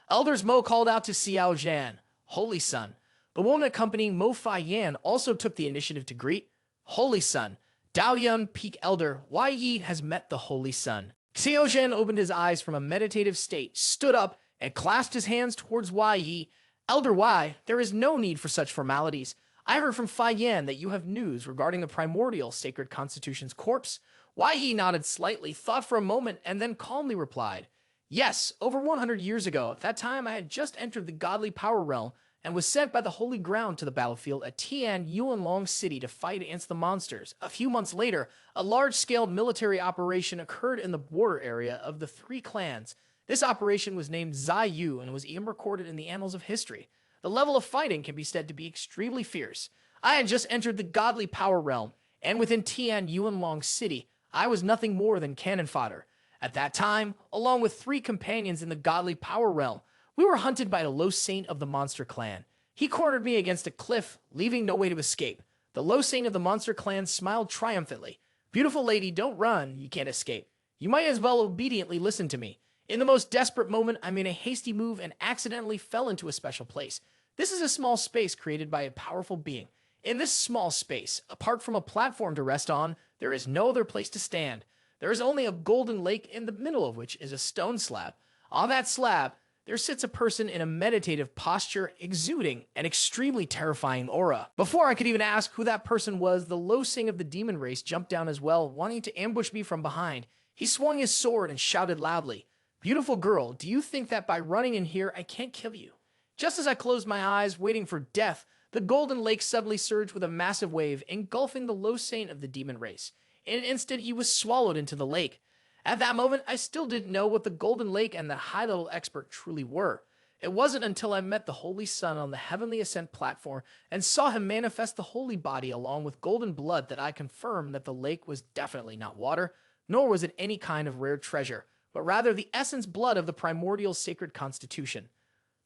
[SPEAKER 1] Elders Mo called out to Xiao Zhan, "Holy Sun." The woman accompanying Mo Fai Yan also took the initiative to greet, "Holy Sun. Dao Yun Peak Elder Yi has met the Holy Sun." Xiao Zhan opened his eyes from a meditative state, stood up, and clasped his hands towards Yi. "Elder Y, there is no need for such formalities. I heard from Fai Yan that you have news regarding the primordial sacred constitution's corpse." Yi nodded slightly, thought for a moment, and then calmly replied, "Yes, over 100 years ago. At that time, I had just entered the godly power realm and was sent by the Holy Ground to the battlefield at Tianyuanlong City to fight against the monsters. A few months later, a large-scale military operation occurred in the border area of the three clans. This operation was named Zaiyu and was even recorded in the annals of history. The level of fighting can be said to be extremely fierce. I had just entered the godly power realm, and within Tianyuanlong City, I was nothing more than cannon fodder. At that time, along with 3 companions in the godly power realm, we were hunted by the Lo Saint of the Monster Clan. He cornered me against a cliff, leaving no way to escape. The Lo Saint of the Monster Clan smiled triumphantly. "Beautiful lady, don't run. You can't escape. You might as well obediently listen to me. In the most desperate moment, I made a hasty move and accidentally fell into a special place. This is a small space created by a powerful being. In this small space, apart from a platform to rest on, there is no other place to stand. There is only a golden lake in the middle of which is a stone slab. On that slab, there sits a person in a meditative posture, exuding an extremely terrifying aura. Before I could even ask who that person was, the Lo Sing of the demon race jumped down as well, wanting to ambush me from behind. He swung his sword and shouted loudly, "Beautiful girl, do you think that by running in here I can't kill you?" Just as I closed my eyes, waiting for death, the golden lake suddenly surged with a massive wave, engulfing the Lo Saint of the demon race. In an instant, he was swallowed into the lake. At that moment, I still didn't know what the Golden Lake and the high-level expert truly were. It wasn't until I met the Holy Sun on the Heavenly Ascent platform and saw him manifest the holy body along with golden blood that I confirmed that the lake was definitely not water, nor was it any kind of rare treasure, but rather the essence blood of the primordial sacred constitution.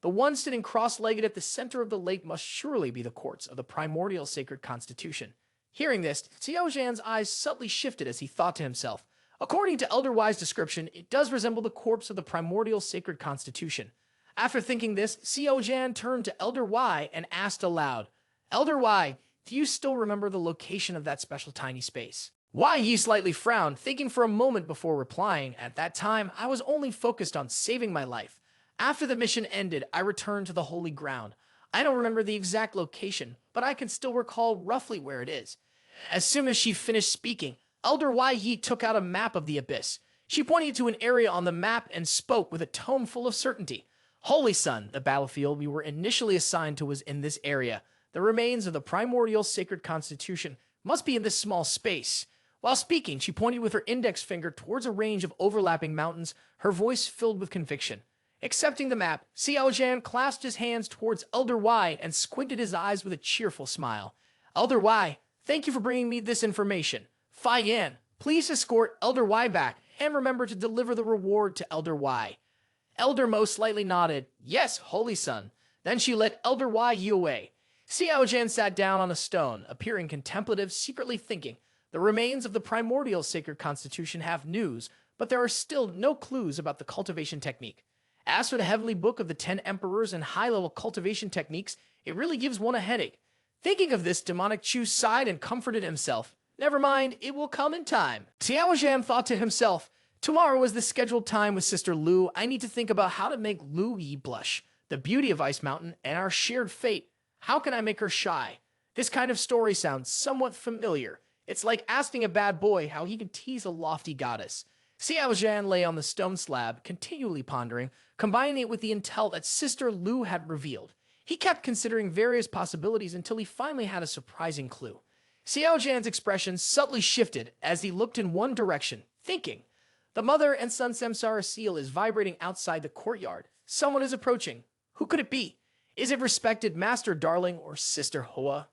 [SPEAKER 1] The one sitting cross-legged at the center of the lake must surely be the courts of the primordial sacred constitution. Hearing this, Xiao Zhan's eyes subtly shifted as he thought to himself, according to Elder Y's description, it does resemble the corpse of the primordial sacred constitution. After thinking this, Xiao Zhan turned to Elder Y and asked aloud, "Elder Y, do you still remember the location of that special tiny space?" Yi slightly frowned, thinking for a moment before replying. At that time, I was only focused on saving my life. After the mission ended, I returned to the Holy Ground. I don't remember the exact location, but I can still recall roughly where it is. As soon as she finished speaking, Elder Yi took out a map of the abyss. She pointed to an area on the map and spoke with a tone full of certainty. "Holy Sun, the battlefield we were initially assigned to was in this area. The remains of the primordial sacred constitution must be in this small space." While speaking, she pointed with her index finger towards a range of overlapping mountains, her voice filled with conviction. Accepting the map, Xiao Zhan clasped his hands towards Elder Y and squinted his eyes with a cheerful smile. "Elder Y, thank you for bringing me this information. Fai Yan, please escort Elder Y back, and remember to deliver the reward to Elder Y." Elder Mo slightly nodded, "Yes, Holy Sun." Then she led Elder Y away. Xiao Zhan sat down on a stone, appearing contemplative, secretly thinking, the remains of the primordial sacred constitution have news, but there are still no clues about the cultivation technique. As for the heavenly book of the 10 emperors and high-level cultivation techniques, it really gives one a headache. Thinking of this, demonic Chu sighed and comforted himself. Never mind, it will come in time. Xiao Zhan thought to himself, tomorrow is the scheduled time with Sister Lu. I need to think about how to make Lu Yi blush, the beauty of Ice Mountain, and our shared fate. How can I make her shy? This kind of story sounds somewhat familiar. It's like asking a bad boy how he can tease a lofty goddess. Xiao Zhan lay on the stone slab, continually pondering, combining it with the intel that Sister Lu had revealed. He kept considering various possibilities until he finally had a surprising clue. Xiao Zhan's expression subtly shifted as he looked in one direction, thinking. The mother and son Samsara seal is vibrating outside the courtyard. Someone is approaching. Who could it be? Is it respected Master Darling or Sister Hoa?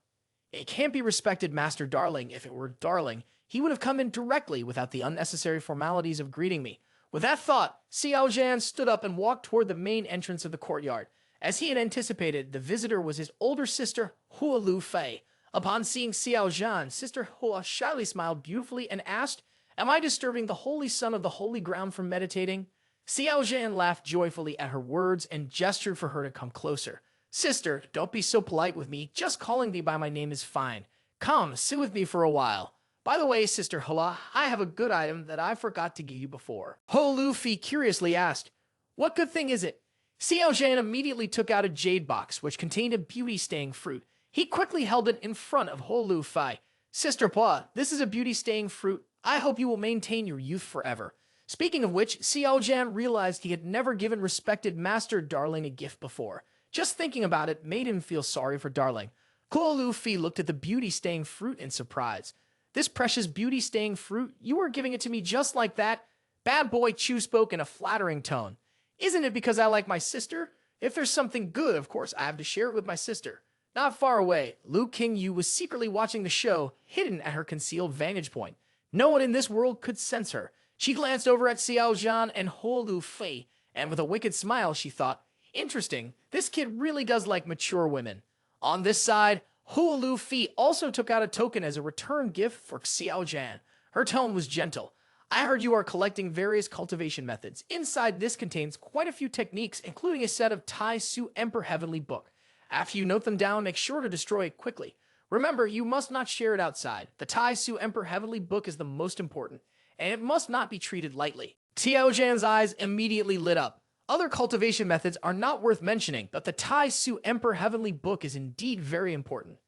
[SPEAKER 1] It can't be respected Master Darling. If it were Darling, he would have come in directly without the unnecessary formalities of greeting me. With that thought, Xiao Zhan stood up and walked toward the main entrance of the courtyard. As he had anticipated, the visitor was his older sister, Hua Lu Fei. Upon seeing Xiao Zhan, Sister Hua shyly smiled beautifully and asked, "Am I disturbing the Holy Sun of the Holy Ground from meditating?" Xiao Zhan laughed joyfully at her words and gestured for her to come closer. "Sister, don't be so polite with me. Just calling thee by my name is fine. Come, sit with me for a while. By the way, Sister Hua, I have a good item that I forgot to give you before." Ho Lu Fi curiously asked, "What good thing is it?" Xiao Zhan immediately took out a jade box, which contained a beauty-staying fruit. He quickly held it in front of Ho Lu Fi. "Sister Hua, this is a beauty-staying fruit. I hope you will maintain your youth forever." Speaking of which, Xiao Zhan realized he had never given respected Master Darling a gift before. Just thinking about it made him feel sorry for Darling. Ho Lu Fi looked at the beauty-staying fruit in surprise. "This precious beauty-staying fruit, you are giving it to me just like that?" Bad boy Chu spoke in a flattering tone. "Isn't it because I like my sister? If there's something good, of course, I have to share it with my sister." Not far away, Lu Qingyu was secretly watching the show, hidden at her concealed vantage point. No one in this world could sense her. She glanced over at Xiao Zhan and Ho Lu Fei, and with a wicked smile, she thought, "Interesting, this kid really does like mature women." On this side, Ho Lu Fei also took out a token as a return gift for Xiao Zhan. Her tone was gentle. "I heard you are collecting various cultivation methods. Inside this contains quite a few techniques, including a set of Tai Su Emperor Heavenly Book. After you note them down, make sure to destroy it quickly. Remember, you must not share it outside. The Tai Su Emperor Heavenly Book is the most important. and it must not be treated lightly. Xiao Zhan's eyes immediately lit up. Other cultivation methods are not worth mentioning, but the Tai Su Emperor Heavenly Book is indeed very important.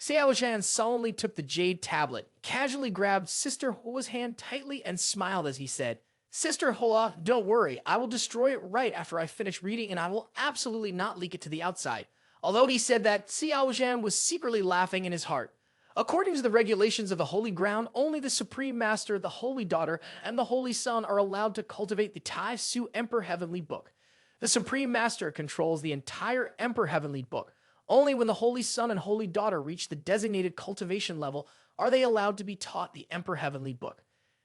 [SPEAKER 1] Xiao Zhan solemnly took the jade tablet, casually grabbed Sister Hua's hand tightly, and smiled as he said, "Sister Hua, don't worry, I will destroy it right after I finish reading, and I will absolutely not leak it to the outside." Although he said that, Xiao Zhan was secretly laughing in his heart. According to the regulations of the Holy Ground, only the Supreme Master, the Holy Daughter, and the Holy Son are allowed to cultivate the Tai Su Emperor Heavenly Book. The Supreme Master controls the entire Emperor Heavenly Book. Only when the Holy Son and Holy Daughter reach the designated cultivation level are they allowed to be taught the Emperor Heavenly Book.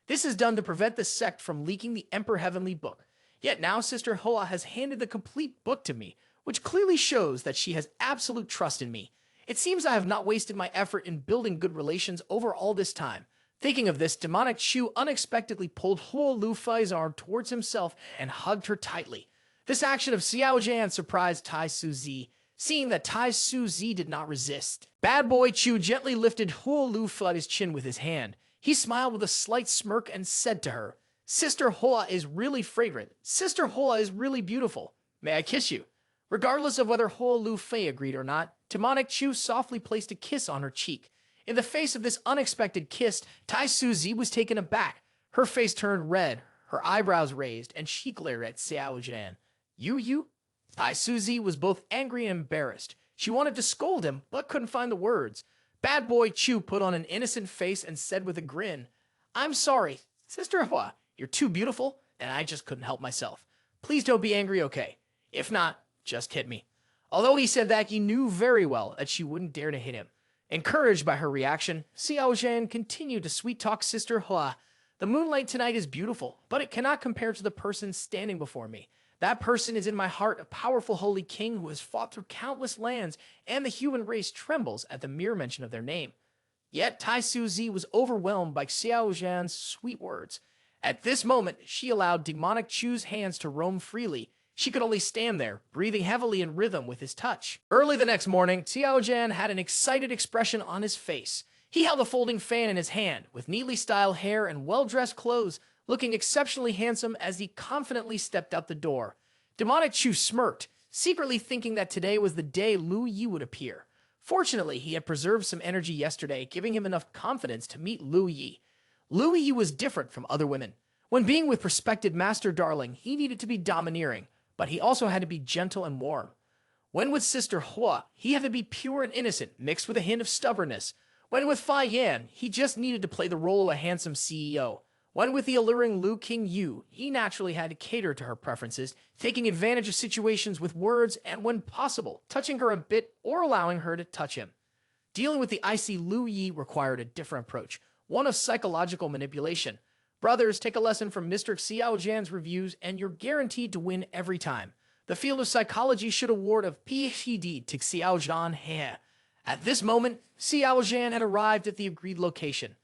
[SPEAKER 1] This is done to prevent the sect from leaking the Emperor Heavenly Book. Yet now Sister Hoa has handed the complete book to me, which clearly shows that she has absolute trust in me. It seems I have not wasted my effort in building good relations over all this time. Thinking of this, Demonic Chu unexpectedly pulled Huo Lu Fei's arm towards himself and hugged her tightly. This action of Xiao Zhan surprised Tai Su Zi, seeing that Tai Su Zi did not resist. Bad boy Chu gently lifted Huo Lu Fei's chin with his hand. He smiled with a slight smirk and said to her, "Sister Hoa is really fragrant. Sister Hoa is really beautiful. May I kiss you?" Regardless of whether Huo Lu Fei agreed or not, Demonic Chu softly placed a kiss on her cheek. In the face of this unexpected kiss, Tai Su Zi was taken aback. Her face turned red, her eyebrows raised, and she glared at Xiao Zhan. You? Tai Su Zi was both angry and embarrassed. She wanted to scold him, but couldn't find the words. Bad boy Chu put on an innocent face and said with a grin, "I'm sorry, Sister Hua, you're too beautiful, and I just couldn't help myself. Please don't be angry, okay? If not, just hit me." Although he said that, he knew very well that she wouldn't dare to hit him. Encouraged by her reaction, Xiao Zhan continued to sweet-talk Sister Hua. "The moonlight tonight is beautiful, but it cannot compare to the person standing before me. That person is in my heart, a powerful holy king who has fought through countless lands, and the human race trembles at the mere mention of their name." Yet Tai Su Zi was overwhelmed by Xiao Zhan's sweet words. At this moment, she allowed Demonic Chu's hands to roam freely. She could only stand there, breathing heavily in rhythm with his touch. Early the next morning, Xiao Zhan had an excited expression on his face. He held a folding fan in his hand, with neatly styled hair and well-dressed clothes, looking exceptionally handsome as he confidently stepped out the door. Demonic Chu smirked, secretly thinking that today was the day Lu Yi would appear. Fortunately, he had preserved some energy yesterday, giving him enough confidence to meet Lu Yi. Lu Yi was different from other women. When being with prospective Master Darling, he needed to be domineering, but he also had to be gentle and warm. When with Sister Hua, he had to be pure and innocent, mixed with a hint of stubbornness. When with Fai Yan, he just needed to play the role of a handsome CEO. When with the alluring Lu Qingyu, he naturally had to cater to her preferences, taking advantage of situations with words and, when possible, touching her a bit or allowing her to touch him. Dealing with the icy Lu Yi required a different approach, one of psychological manipulation. Brothers, take a lesson from Mr. Xiao Zhan's reviews, and you're guaranteed to win every time. The field of psychology should award a PhD to Xiao Zhan He. At this moment, Xiao Zhan had arrived at the agreed location.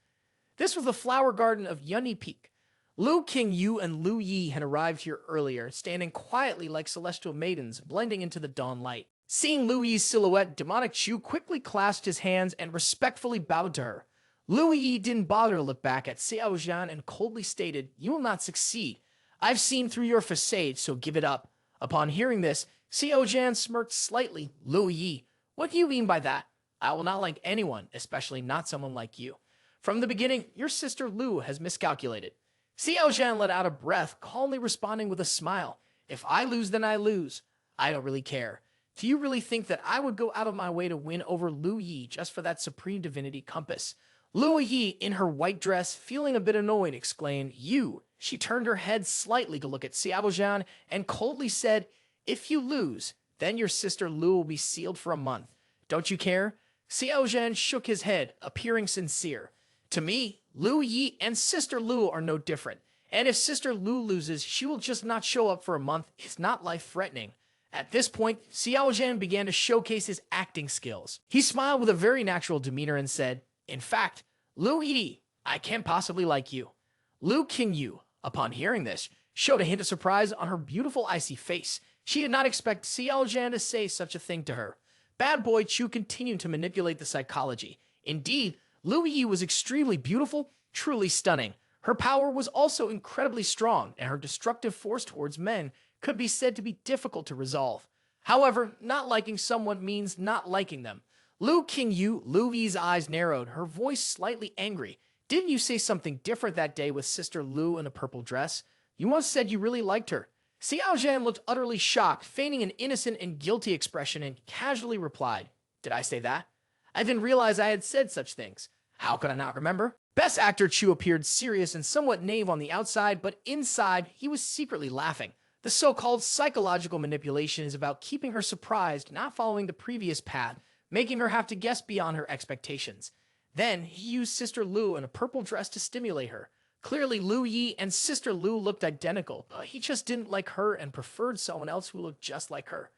[SPEAKER 1] This was the flower garden of Yun He Peak. Lu Qingyu and Lu Yi had arrived here earlier, standing quietly like celestial maidens, blending into the dawn light. Seeing Lu Yi's silhouette, Demonic Chu quickly clasped his hands and respectfully bowed to her. Lu Yi didn't bother to look back at Xiao Zhan and coldly stated, "You will not succeed. I've seen through your facade, so give it up." Upon hearing this, Xiao Zhan smirked slightly. "Lu Yi, what do you mean by that? I will not like anyone, especially not someone like you. From the beginning, your sister Lu has miscalculated." Xiao Zhan let out a breath, calmly responding with a smile. "If I lose, then I lose. I don't really care. Do you really think that I would go out of my way to win over Lu Yi just for that supreme divinity compass?" Lu Yi, in her white dress, feeling a bit annoyed, exclaimed, "You." She turned her head slightly to look at Xiao Zhan and coldly said, "If you lose, then your sister Lu will be sealed for a month. Don't you care?" Xiao Zhan shook his head, appearing sincere. "To me, Lu Yi and Sister Lu are no different. And if Sister Lu loses, she will just not show up for a month. It's not life-threatening." At this point, Xiao Zhan began to showcase his acting skills. He smiled with a very natural demeanor and said, "In fact, Lu Yi, I can't possibly like you." Lu Qingyu, upon hearing this, showed a hint of surprise on her beautiful icy face. She did not expect Xiao Zhan to say such a thing to her. Bad boy Chu continued to manipulate the psychology. Indeed, Lu Yi was extremely beautiful, truly stunning. Her power was also incredibly strong, and her destructive force towards men could be said to be difficult to resolve. However, not liking someone means not liking them. Lu Qingyu, Lu Yi's eyes narrowed, her voice slightly angry. Didn't you say something different that day with Sister Lu in a purple dress? You once said you really liked her. Xiao Zhan looked utterly shocked, feigning an innocent and guilty expression, and casually replied, "Did I say that? I didn't realize I had said such things. How could I not remember?" Best actor Chu appeared serious and somewhat naive on the outside, but inside, he was secretly laughing. The so-called psychological manipulation is about keeping her surprised, not following the previous path, making her have to guess beyond her expectations. Then, he used Sister Lu in a purple dress to stimulate her. Clearly, Lu Yi and Sister Lu looked identical, but he just didn't like her and preferred someone else who looked just like her.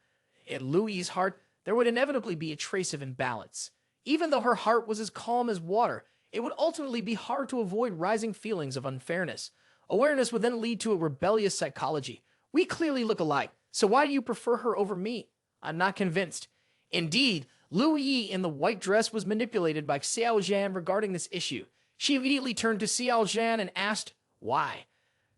[SPEAKER 1] In Lu Yi's heart, there would inevitably be a trace of imbalance. Even though her heart was as calm as water, it would ultimately be hard to avoid rising feelings of unfairness. Awareness would then lead to a rebellious psychology. We clearly look alike, so why do you prefer her over me? I'm not convinced. Indeed, Lu Yi in the white dress was manipulated by Xiao Zhan regarding this issue. She immediately turned to Xiao Zhan and asked, "Why?"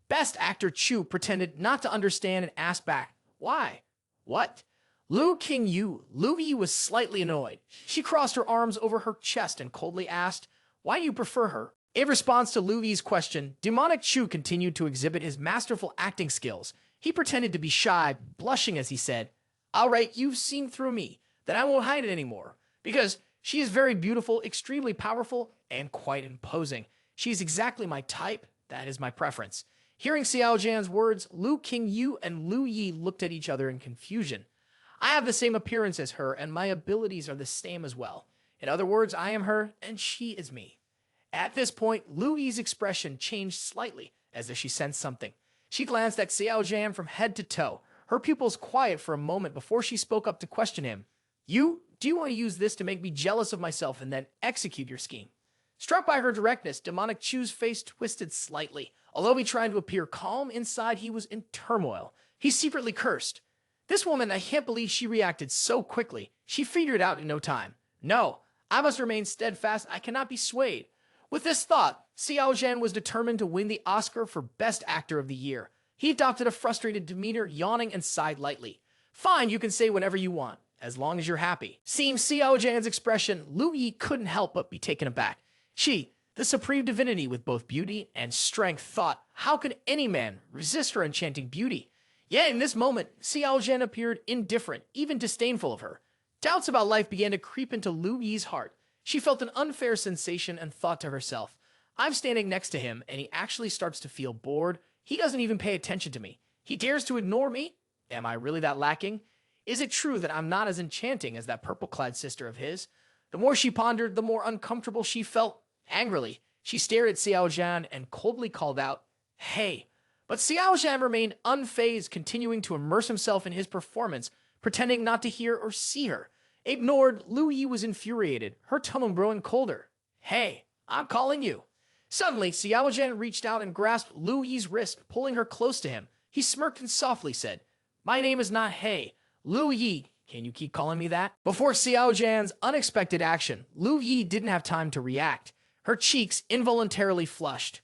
[SPEAKER 1] Best actor Chu pretended not to understand and asked back, "Why? What?" Lu Qingyu, Lu Yi was slightly annoyed. She crossed her arms over her chest and coldly asked, "Why do you prefer her?" In response to Lu Yi's question, Demonic Chu continued to exhibit his masterful acting skills. He pretended to be shy, blushing as he said, "All right, you've seen through me. Then I won't hide it anymore. Because she is very beautiful, extremely powerful, and quite imposing. She's exactly my type. That is my preference." Hearing Xiao Zhan's words, Lu Qingyu and Lu Yi looked at each other in confusion. "I have the same appearance as her, and my abilities are the same as well. In other words, I am her, and she is me." At this point, Lu Yi's expression changed slightly, as if she sensed something. She glanced at Xiao Zhan from head to toe, her pupils quiet for a moment before she spoke up to question him. Do you want to use this to make me jealous of myself and then execute your scheme?" Struck by her directness, Demonic Chu's face twisted slightly. Although he tried to appear calm, inside he was in turmoil. He secretly cursed. "This woman, I can't believe she reacted so quickly. She figured it out in no time. No, I must remain steadfast. I cannot be swayed." With this thought, Xiao Zhan was determined to win the Oscar for Best Actor of the Year. He adopted a frustrated demeanor, yawning and sighed lightly. "Fine, you can say whatever you want, as long as you're happy." Seeing Xiao Zhan's expression, Lu Yi couldn't help but be taken aback. She, the supreme divinity with both beauty and strength, thought, how could any man resist her enchanting beauty? Yet in this moment, Xiao Zhan appeared indifferent, even disdainful of her. Doubts about life began to creep into Lu Yi's heart. She felt an unfair sensation and thought to herself, "I'm standing next to him, and he actually starts to feel bored. He doesn't even pay attention to me. He dares to ignore me? Am I really that lacking? Is it true that I'm not as enchanting as that purple-clad sister of his?" The more she pondered, the more uncomfortable she felt. Angrily, she stared at Xiao Zhan and coldly called out, "Hey." But Xiao Zhan remained unfazed, continuing to immerse himself in his performance, pretending not to hear or see her. Ignored, Lu Yi was infuriated, her tone growing colder. "Hey, I'm calling you." Suddenly, Xiao Zhan reached out and grasped Lu Yi's wrist, pulling her close to him. He smirked and softly said, "My name is not He. Lu Yi, can you keep calling me that?" Before Xiao Zhan's unexpected action, Lu Yi didn't have time to react. Her cheeks involuntarily flushed.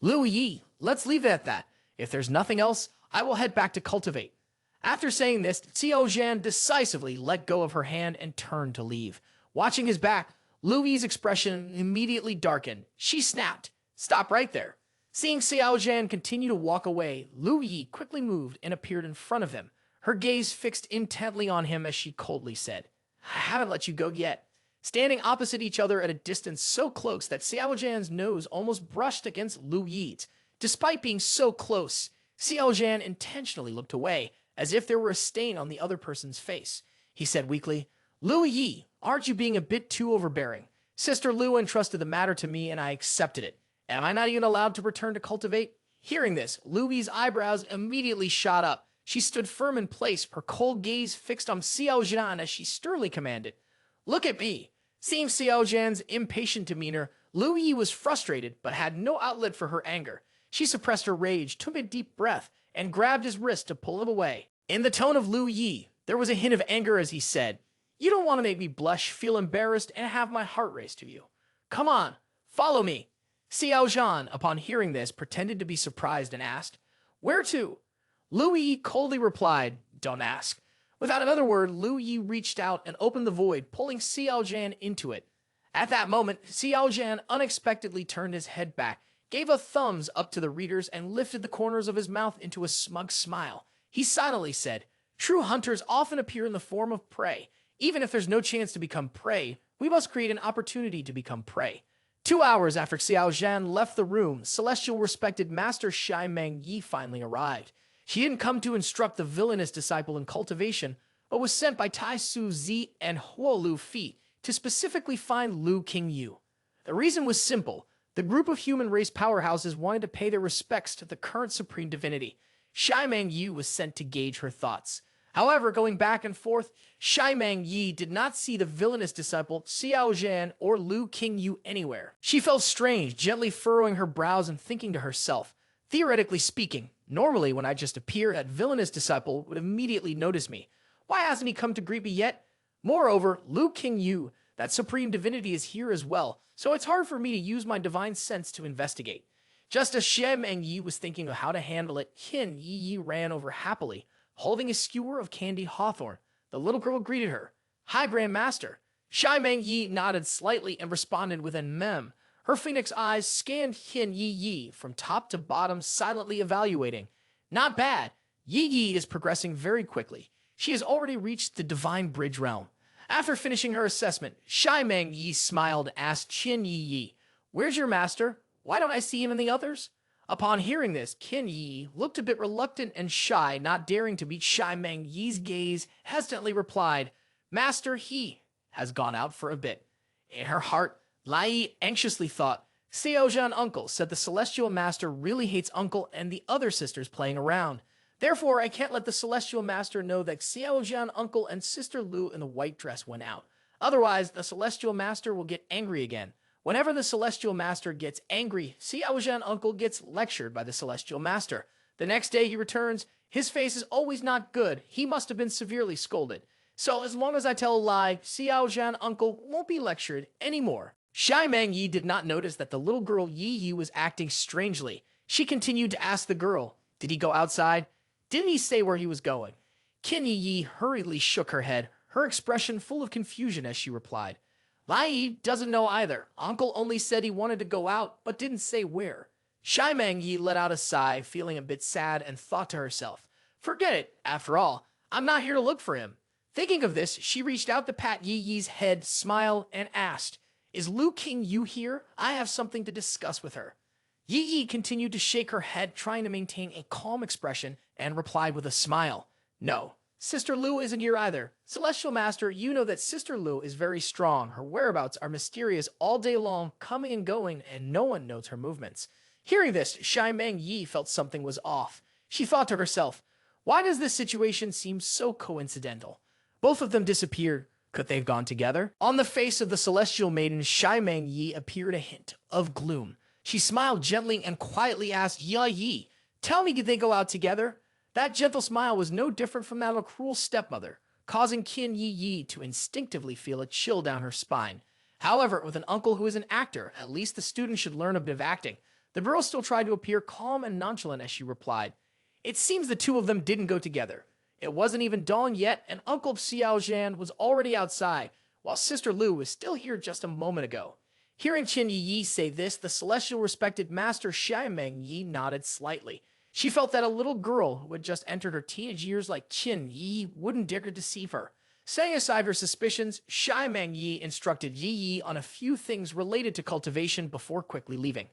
[SPEAKER 1] "Lu Yi, let's leave it at that. If there's nothing else, I will head back to cultivate." After saying this, Xiao Zhan decisively let go of her hand and turned to leave. Watching his back, Lu Yi's expression immediately darkened. She snapped, "Stop right there." Seeing Xiao Zhan continue to walk away, Lu Yi quickly moved and appeared in front of him, her gaze fixed intently on him as she coldly said, "I haven't let you go yet." Standing opposite each other at a distance so close that Xiao Zhan's nose almost brushed against Lu Yi's. Despite being so close, Xiao Zhan intentionally looked away, as if there were a stain on the other person's face. He said weakly, "Lu Yi, aren't you being a bit too overbearing? Sister Lu entrusted the matter to me and I accepted it. Am I not even allowed to return to cultivate?" Hearing this, Lu Yi's eyebrows immediately shot up. She stood firm in place, her cold gaze fixed on Xiao Zhan as she sternly commanded, "Look at me." Seeing Xiao Zhan's impatient demeanor, Lu Yi was frustrated but had no outlet for her anger. She suppressed her rage, took a deep breath, and grabbed his wrist to pull him away. In the tone of Lu Yi, there was a hint of anger as he said, "You don't want to make me blush, feel embarrassed, and have my heart race to you. Come on, follow me." Xiao Zhan, upon hearing this, pretended to be surprised and asked, "Where to?" Lu Yi coldly replied, "Don't ask." Without another word, Lu Yi reached out and opened the void, pulling Xiao Zhan into it. At that moment, Xiao Zhan unexpectedly turned his head back, gave a thumbs up to the readers, and lifted the corners of his mouth into a smug smile. He silently said, "True hunters often appear in the form of prey. Even if there's no chance to become prey, we must create an opportunity to become prey." 2 hours after Xiao Zhan left the room, celestial respected Master Shimeng Yi finally arrived. She didn't come to instruct the villainous disciple in cultivation, but was sent by Tai Su Zi and Huolu Fi to specifically find Lu Qingyu. The reason was simple. The group of human race powerhouses wanted to pay their respects to the current supreme divinity. Shimeng Yi was sent to gauge her thoughts. However, going back and forth, Shimeng Yi did not see the villainous disciple Xiao Zhan or Lu Qingyu anywhere. She felt strange, gently furrowing her brows and thinking to herself, "Theoretically speaking, normally when I just appear, that villainous disciple would immediately notice me. Why hasn't he come to greet me yet? Moreover, Lu Qingyu, that supreme divinity, is here as well, so it's hard for me to use my divine sense to investigate." Just as Shimeng Yi was thinking of how to handle it, Qin Yi ran over happily, holding a skewer of candied hawthorn. The little girl greeted her. "Hi, Grand Master." Shimeng Yi nodded slightly and responded with an mem. Her phoenix eyes scanned Qin Yi from top to bottom, silently evaluating. "Not bad. Yi is progressing very quickly. She has already reached the divine bridge realm." After finishing her assessment, Shimeng Yi smiled and asked Qin Yi, "Where's your master? Why don't I see him in the others?" Upon hearing this, Qin Yi looked a bit reluctant and shy, not daring to meet Shimeng Yi's gaze, hesitantly replied, "Master He has gone out for a bit." In her heart, Lai anxiously thought, "Xiao Zhan uncle said the celestial master really hates uncle and the other sisters playing around. Therefore, I can't let the celestial master know that Xiao Zhan uncle and sister Lu in the white dress went out. Otherwise, the celestial master will get angry again. Whenever the celestial master gets angry, Xiao Zhan uncle gets lectured by the celestial master. The next day he returns, his face is always not good. He must have been severely scolded. So as long as I tell a lie, Xiao Zhan uncle won't be lectured anymore." Shimeng Yi did not notice that the little girl Yi was acting strangely. She continued to ask the girl, "Did he go outside? Didn't he say where he was going?" Qin Yi hurriedly shook her head, her expression full of confusion as she replied, "Lai doesn't know either. Uncle only said he wanted to go out, but didn't say where." Shimeng Yi let out a sigh, feeling a bit sad, and thought to herself, "Forget it. After all, I'm not here to look for him." Thinking of this, she reached out to pat Yi's head, smiled, and asked, "Is Lu Qingyu here? I have something to discuss with her." Yi continued to shake her head, trying to maintain a calm expression, and replied with a smile, "No. Sister Lu isn't here either. Celestial Master, you know that Sister Lu is very strong. Her whereabouts are mysterious all day long, coming and going, and no one knows her movements." Hearing this, Shimeng Yi felt something was off. She thought to herself, "Why does this situation seem so coincidental? Both of them disappeared. Could they have gone together?" On the face of the celestial maiden, Shimeng Yi appeared a hint of gloom. She smiled gently and quietly asked Yi, "Tell me, did they go out together?" That gentle smile was no different from that of a cruel stepmother, causing Qin Yi to instinctively feel a chill down her spine. However, with an uncle who is an actor, at least the student should learn a bit of acting. The girl still tried to appear calm and nonchalant as she replied, "It seems the two of them didn't go together. It wasn't even dawn yet, and Uncle Xiao Zhan was already outside, while Sister Lu was still here just a moment ago." Hearing Qin Yi say this, the celestial respected Master Shimeng Yi nodded slightly. She felt that a little girl who had just entered her teenage years like Qin Yi wouldn't dare to deceive her. Setting aside her suspicions, Shimeng Yi instructed Yi on a few things related to cultivation before quickly leaving.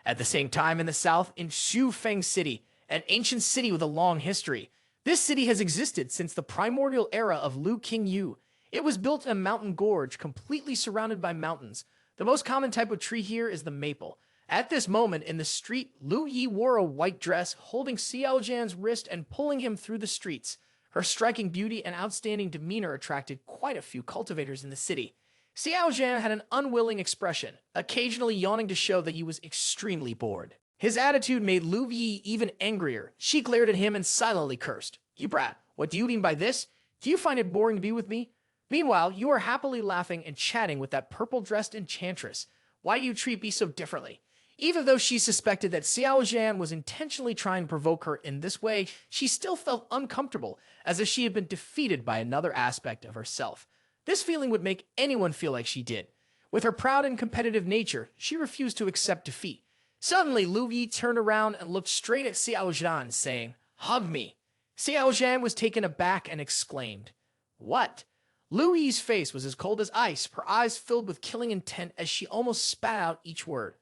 [SPEAKER 1] At the same time, in the south, in Xu Feng City, an ancient city with a long history. This city has existed since the primordial era of Lu Qingyu. It was built in a mountain gorge, completely surrounded by mountains. The most common type of tree here is the maple. At this moment in the street, Lu Yi wore a white dress, holding Xiao Zhan's wrist and pulling him through the streets. Her striking beauty and outstanding demeanor attracted quite a few cultivators in the city. Xiao Zhan had an unwilling expression, occasionally yawning to show that he was extremely bored. His attitude made Lu Yi even angrier. She glared at him and silently cursed. "You brat, what do you mean by this? Do you find it boring to be with me? Meanwhile, you are happily laughing and chatting with that purple-dressed enchantress. Why do you treat me so differently?" Even though she suspected that Xiao Zhan was intentionally trying to provoke her in this way, she still felt uncomfortable, as if she had been defeated by another aspect of herself. This feeling would make anyone feel like she did. With her proud and competitive nature, she refused to accept defeat. Suddenly, Lu Yi turned around and looked straight at Xiao Zhan, saying, "Hug me." Xiao Zhan was taken aback and exclaimed, "What?" Lu Yi's face was as cold as ice, her eyes filled with killing intent as she almost spat out each word.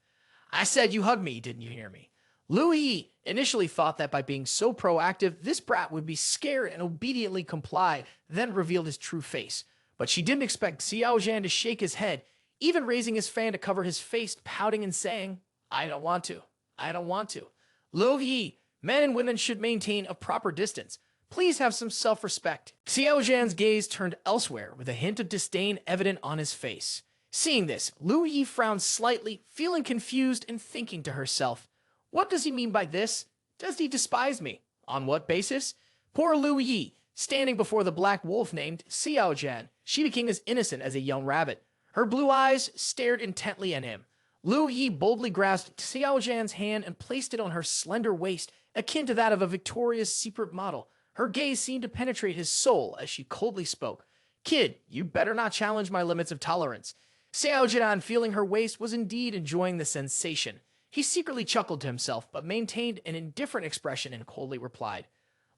[SPEAKER 1] "I said you hug me, didn't you hear me?" Lu Yi initially thought that by being so proactive, this brat would be scared and obediently comply, then revealed his true face. But she didn't expect Xiao Zhan to shake his head, even raising his fan to cover his face, pouting and saying, "I don't want to. I don't want to." Lu Yi, men and women should maintain a proper distance. Please have some self-respect. Xiao Zhan's gaze turned elsewhere, with a hint of disdain evident on his face. Seeing this, Lu Yi frowned slightly, feeling confused and thinking to herself, "What does he mean by this? Does he despise me? On what basis?" Poor Lu Yi, standing before the black wolf named Xiao Zhan, she became as innocent as a young rabbit. Her blue eyes stared intently at him. Lu Yi boldly grasped Xiao Zhan's hand and placed it on her slender waist, akin to that of a Victoria's Secret model. Her gaze seemed to penetrate his soul as she coldly spoke. "Kid, you better not challenge my limits of tolerance." Xiao Zhan, feeling her waist, was indeed enjoying the sensation. He secretly chuckled to himself, but maintained an indifferent expression and coldly replied,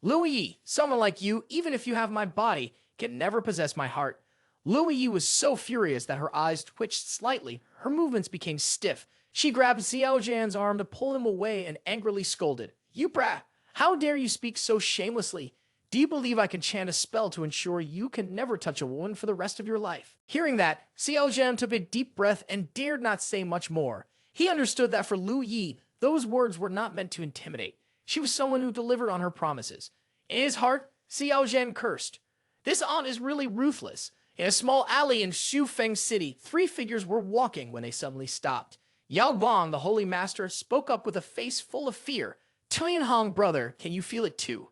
[SPEAKER 1] "Lu Yi, someone like you, even if you have my body, can never possess my heart." Lu Yi was so furious that her eyes twitched slightly, her movements became stiff. She grabbed Xiao Zhan's arm to pull him away and angrily scolded, "You brat, how dare you speak so shamelessly? Do you believe I can chant a spell to ensure you can never touch a woman for the rest of your life?" Hearing that, Xiao Zhan took a deep breath and dared not say much more. He understood that for Lu Yi, those words were not meant to intimidate. She was someone who delivered on her promises. In his heart, Xiao Zhan cursed. This aunt is really ruthless. In a small alley in Yun He Feng City, three figures were walking when they suddenly stopped. Yao Guang, the holy master, spoke up with a face full of fear. "Tian Hong, brother, can you feel it too?"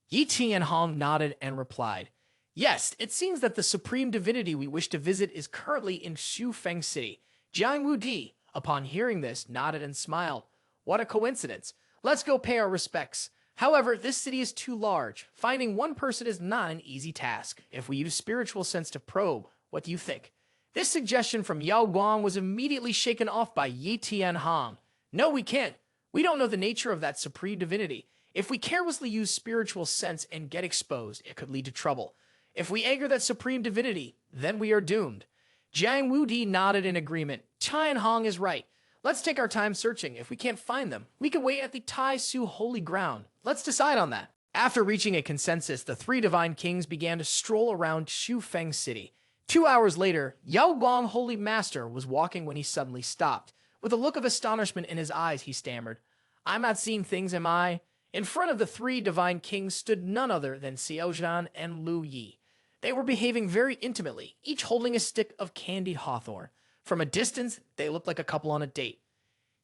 [SPEAKER 1] Tian Hong nodded and replied, "Yes, it seems that the supreme divinity we wish to visit is currently in Yun He Feng City." Jiang Wudi, upon hearing this, nodded and smiled. "What a coincidence. Let's go pay our respects." However, this city is too large. Finding one person is not an easy task. If we use spiritual sense to probe, what do you think? This suggestion from Yao Guang was immediately shaken off by Tian Hong. "No, we can't. We don't know the nature of that supreme divinity. If we carelessly use spiritual sense and get exposed, it could lead to trouble. If we anger that supreme divinity, then we are doomed." Jiang Wudi nodded in agreement. Tian Hong is right. Let's take our time searching. If we can't find them, we can wait at the Tai Su Holy Ground. Let's decide on that. After reaching a consensus, the three divine kings began to stroll around Yun He Feng City. 2 hours later, Yao Guang, Holy Master, was walking when he suddenly stopped. With a look of astonishment in his eyes, he stammered, "I'm not seeing things, am I?" In front of the three divine kings stood none other than Xiao Zhan and Lu Yi. They were behaving very intimately, each holding a stick of candied hawthorn. From a distance, they looked like a couple on a date.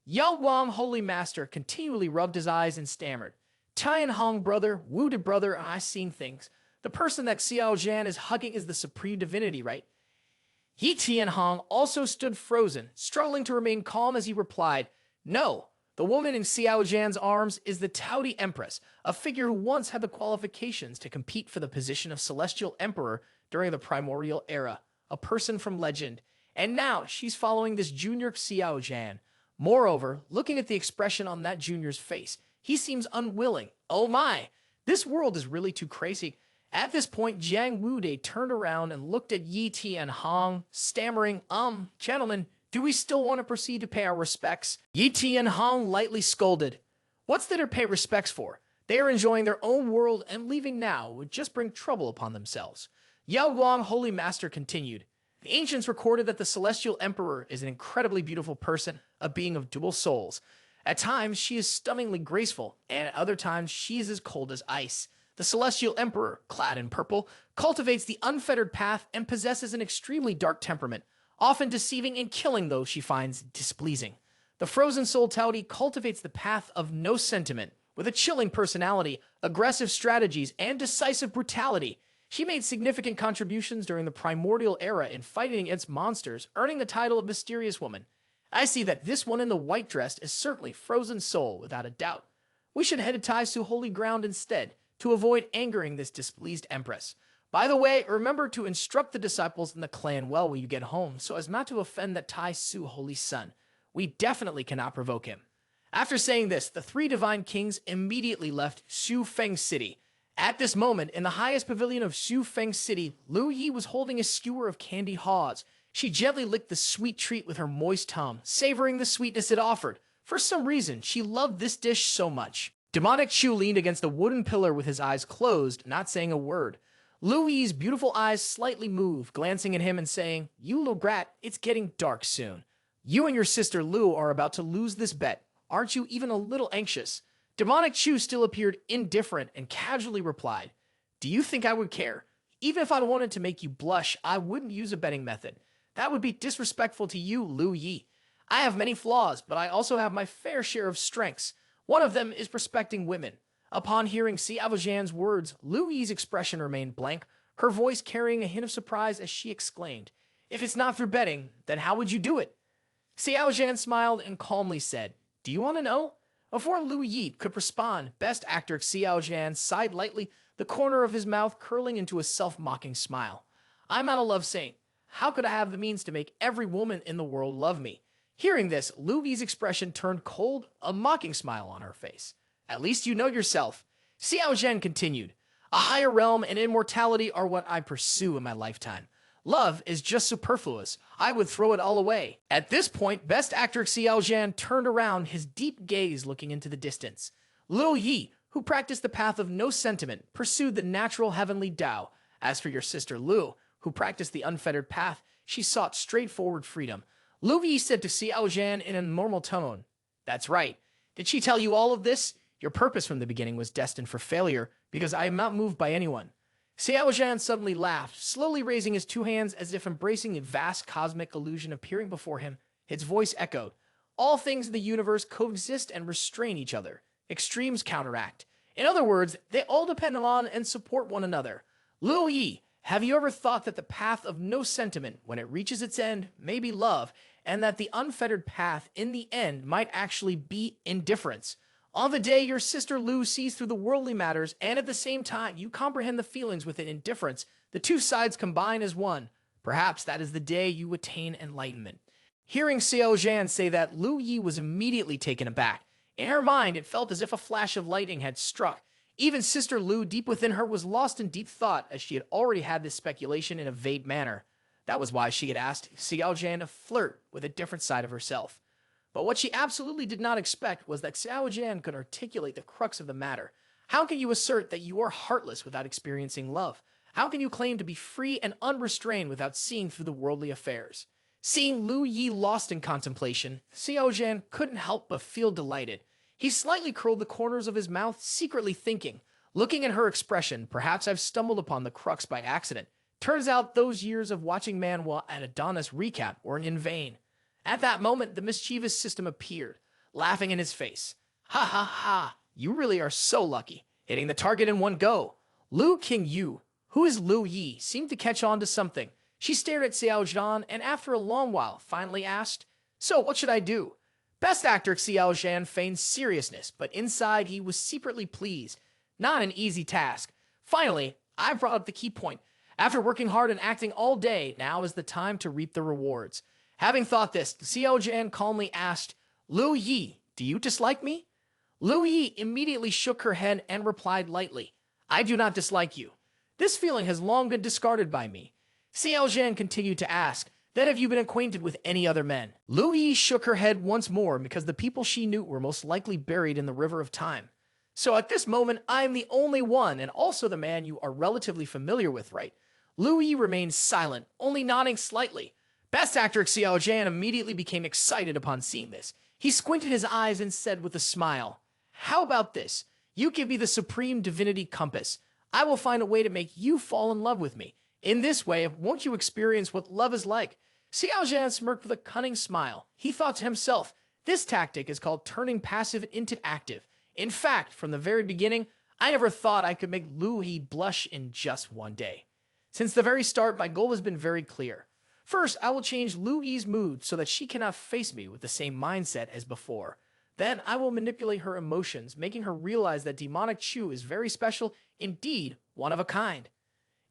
[SPEAKER 1] Yao Guang, Holy Master, continually rubbed his eyes and stammered, "Tian Hong, brother, wounded brother, I seen things. The person that Xiao Zhan is hugging is the supreme divinity, right?" Tian Hong also stood frozen, struggling to remain calm as he replied, "No. The woman in Xiao Zhan's arms is the Taotie Empress, a figure who once had the qualifications to compete for the position of Celestial Emperor during the Primordial Era, a person from legend. And now she's following this junior Xiao Zhan. Moreover, looking at the expression on that junior's face, he seems unwilling. Oh my, this world is really too crazy." At this point, Jiang Wude turned around and looked at Tian Hong, stammering, "Gentlemen, do we still want to proceed to pay our respects?" Tian Hong lightly scolded, "What's there to pay respects for? They are enjoying their own world, and leaving now would just bring trouble upon themselves." Yao Guang, Holy Master, continued, "The ancients recorded that the Celestial Emperor is an incredibly beautiful person, a being of dual souls. At times, she is stunningly graceful, and at other times, she is as cold as ice. The Celestial Emperor, clad in purple, cultivates the unfettered path and possesses an extremely dark temperament, often deceiving and killing those she finds displeasing. The Frozen Soul Taotie cultivates the path of no sentiment, with a chilling personality, aggressive strategies, and decisive brutality. She made significant contributions during the Primordial Era in fighting against monsters, earning the title of Mysterious Woman. I see that this one in the white dress is certainly frozen soul, without a doubt. We should head to Tai Su Holy Ground instead, to avoid angering this displeased empress. By the way, remember to instruct the disciples in the clan well when you get home, so as not to offend the Tai Su Holy Son. We definitely cannot provoke him. After saying this, the three divine kings immediately left Xu Feng City. At this moment, in the highest pavilion of Xu Feng City, Lu Yi was holding a skewer of candy haws. She gently licked the sweet treat with her moist tongue, savoring the sweetness it offered. For some reason, she loved this dish so much. Demonic Chu leaned against a wooden pillar with his eyes closed, not saying a word. Lu Yi's beautiful eyes slightly moved, glancing at him and saying, "You little brat, it's getting dark soon. You and your sister Lu are about to lose this bet. Aren't you even a little anxious?" Demonic Chu still appeared indifferent and casually replied, "Do you think I would care? Even if I wanted to make you blush, I wouldn't use a betting method. That would be disrespectful to you, Lu Yi. I have many flaws, but I also have my fair share of strengths. One of them is respecting women." Upon hearing Xiao Zhan's words, Lu Yi's expression remained blank, her voice carrying a hint of surprise as she exclaimed, "If it's not for betting, then how would you do it?" Xiao Zhan smiled and calmly said, "Do you want to know?" Before Lu Yi could respond, Best Actor Xiao Zhan sighed lightly, the corner of his mouth curling into a self-mocking smile. "I'm not a love saint. How could I have the means to make every woman in the world love me?" Hearing this, Lu Yi's expression turned cold, a mocking smile on her face. "At least you know yourself." Xiao Zhan continued, "A higher realm and immortality are what I pursue in my lifetime. Love is just superfluous. I would throw it all away." At this point, Best Actor Xiao Zhan turned around, his deep gaze looking into the distance. Lu Yi, who practiced the path of no sentiment, pursued the natural heavenly Tao. As for your sister Lu, who practiced the unfettered path, she sought straightforward freedom. Lu Yi said to Xiao Zhan in a normal tone, "That's right. Did she tell you all of this? Your purpose from the beginning was destined for failure, because I am not moved by anyone." Xiao Zhan suddenly laughed, slowly raising his two hands as if embracing a vast cosmic illusion appearing before him. His voice echoed, "All things in the universe coexist and restrain each other. Extremes counteract. In other words, they all depend on and support one another. Lu Yi, have you ever thought that the path of no sentiment, when it reaches its end, may be love, and that the unfettered path in the end might actually be indifference? On the day your sister Lu sees through the worldly matters, and at the same time you comprehend the feelings within indifference, the two sides combine as one. Perhaps that is the day you attain enlightenment." Hearing Xiao Zhan say that, Lu Yi was immediately taken aback. In her mind, it felt as if a flash of lightning had struck. Even Sister Lu, deep within her, was lost in deep thought, as she had already had this speculation in a vague manner. That was why she had asked Xiao Zhan to flirt with a different side of herself. But what she absolutely did not expect was that Xiao Zhan could articulate the crux of the matter. How can you assert that you are heartless without experiencing love? How can you claim to be free and unrestrained without seeing through the worldly affairs? Seeing Lu Yi lost in contemplation, Xiao Zhan couldn't help but feel delighted. He slightly curled the corners of his mouth, secretly thinking, looking at her expression, perhaps I've stumbled upon the crux by accident. Turns out those years of watching Manhwa and Adonis recap weren't in vain. At that moment, the mischievous system appeared, laughing in his face. "Ha ha ha, you really are so lucky, hitting the target in one go." Lu King Yu, who is Lu Yi, seemed to catch on to something. She stared at Xiao Zhan and after a long while finally asked, "So what should I do?" Best Actor Xiao Zhan feigned seriousness, but inside he was secretly pleased. Not an easy task. Finally, I brought up the key point. After working hard and acting all day, now is the time to reap the rewards. Having thought this, Xiao Zhan calmly asked, "Lu Yi, do you dislike me?" Lu Yi immediately shook her head and replied lightly, "I do not dislike you. This feeling has long been discarded by me." Xiao Zhan continued to ask, "Then have you been acquainted with any other men?" Lu Yi shook her head once more because the people she knew were most likely buried in the river of time. "So at this moment, I am the only one and also the man you are relatively familiar with, right?" Lu Yi remained silent, only nodding slightly. Best Actor Xiao Zhan immediately became excited upon seeing this. He squinted his eyes and said with a smile, "How about this? You give me the supreme divinity compass. I will find a way to make you fall in love with me. In this way, won't you experience what love is like?" Xiao Zhan smirked with a cunning smile. He thought to himself, this tactic is called turning passive into active. In fact, from the very beginning, I never thought I could make Lu Yi blush in just one day. Since the very start, my goal has been very clear. First, I will change Lu Yi's mood so that she cannot face me with the same mindset as before. Then I will manipulate her emotions, making her realize that demonic Chu is very special, indeed one of a kind.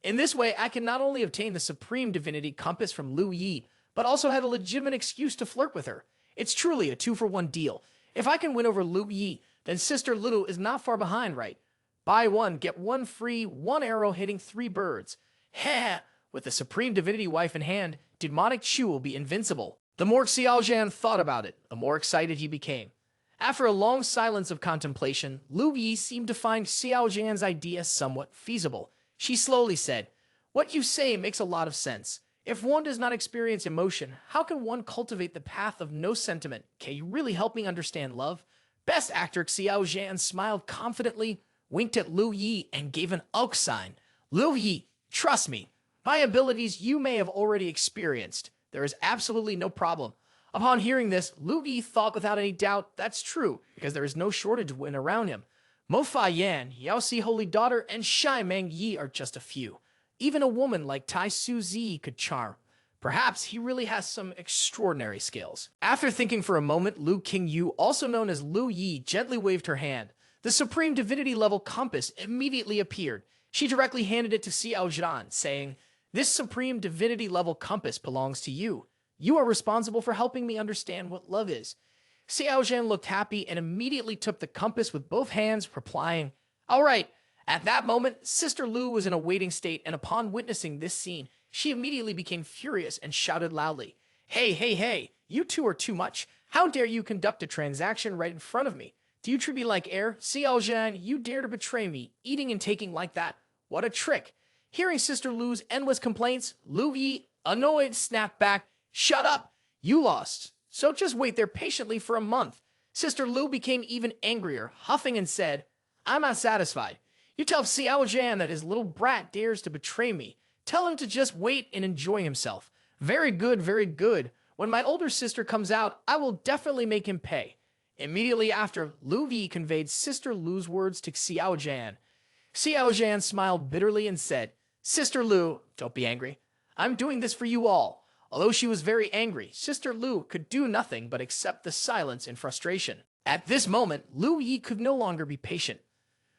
[SPEAKER 1] In this way, I can not only obtain the supreme divinity compass from Lu Yi, but also have a legitimate excuse to flirt with her. It's truly a 2-for-1 deal. If I can win over Lu Yi, then Sister Lu is not far behind, right? Buy one, get one free, one arrow hitting 3 birds. Heh! With the supreme divinity wife in hand, demonic Chu will be invincible. The more Xiao Zhan thought about it, the more excited he became. After a long silence of contemplation, Lu Yi seemed to find Xiao Zhan's idea somewhat feasible. She slowly said, "What you say makes a lot of sense. If one does not experience emotion, how can one cultivate the path of no sentiment? Can you really help me understand love?" Best actor Xiao Zhan smiled confidently, winked at Lu Yi, and gave an ugh sign. "Lu Yi, trust me. My abilities you may have already experienced. There is absolutely no problem." Upon hearing this, Lu Yi thought without any doubt that's true, because there is no shortage of women around him. Mo Fa Yan, Yao Si Holy Daughter, and Shai Meng Yi are just a few. Even a woman like Tai Su Zi could charm. Perhaps he really has some extraordinary skills. After thinking for a moment, Lu Qingyu, also known as Lu Yi, gently waved her hand. The supreme divinity level compass immediately appeared. She directly handed it to Xiao Zhan, saying, "This supreme divinity level compass belongs to you. You are responsible for helping me understand what love is." Xiao Zhan looked happy and immediately took the compass with both hands, replying, "All right." At that moment, Sister Lu was in a waiting state, and upon witnessing this scene, she immediately became furious and shouted loudly, "Hey, hey, hey, you two are too much. How dare you conduct a transaction right in front of me? Do you treat me like air? Xiao Zhan, you dare to betray me, eating and taking like that? What a trick." Hearing Sister Lu's endless complaints, Lu Yi, annoyed, snapped back, "Shut up! You lost. So just wait there patiently for a month." Sister Lu became even angrier, huffing and said, "I'm not satisfied. You tell Xiao Zhan that his little brat dares to betray me. Tell him to just wait and enjoy himself. Very good, very good. When my older sister comes out, I will definitely make him pay." Immediately after, Lu Yi conveyed Sister Lu's words to Xiao Zhan. Xiao Zhan smiled bitterly and said, "Sister Lu, don't be angry. I'm doing this for you all." Although she was very angry, Sister Lu could do nothing but accept the silence in frustration. At this moment, Lu Yi could no longer be patient.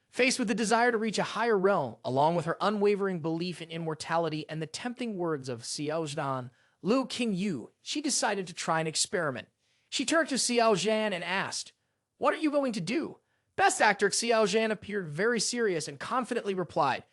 [SPEAKER 1] Faced with the desire to reach a higher realm, along with her unwavering belief in immortality and the tempting words of Xiao Zhan, Lu Qingyu, she decided to try an experiment. She turned to Xiao Zhan and asked, "What are you going to do?" Best actor Xiao Zhan appeared very serious and confidently replied,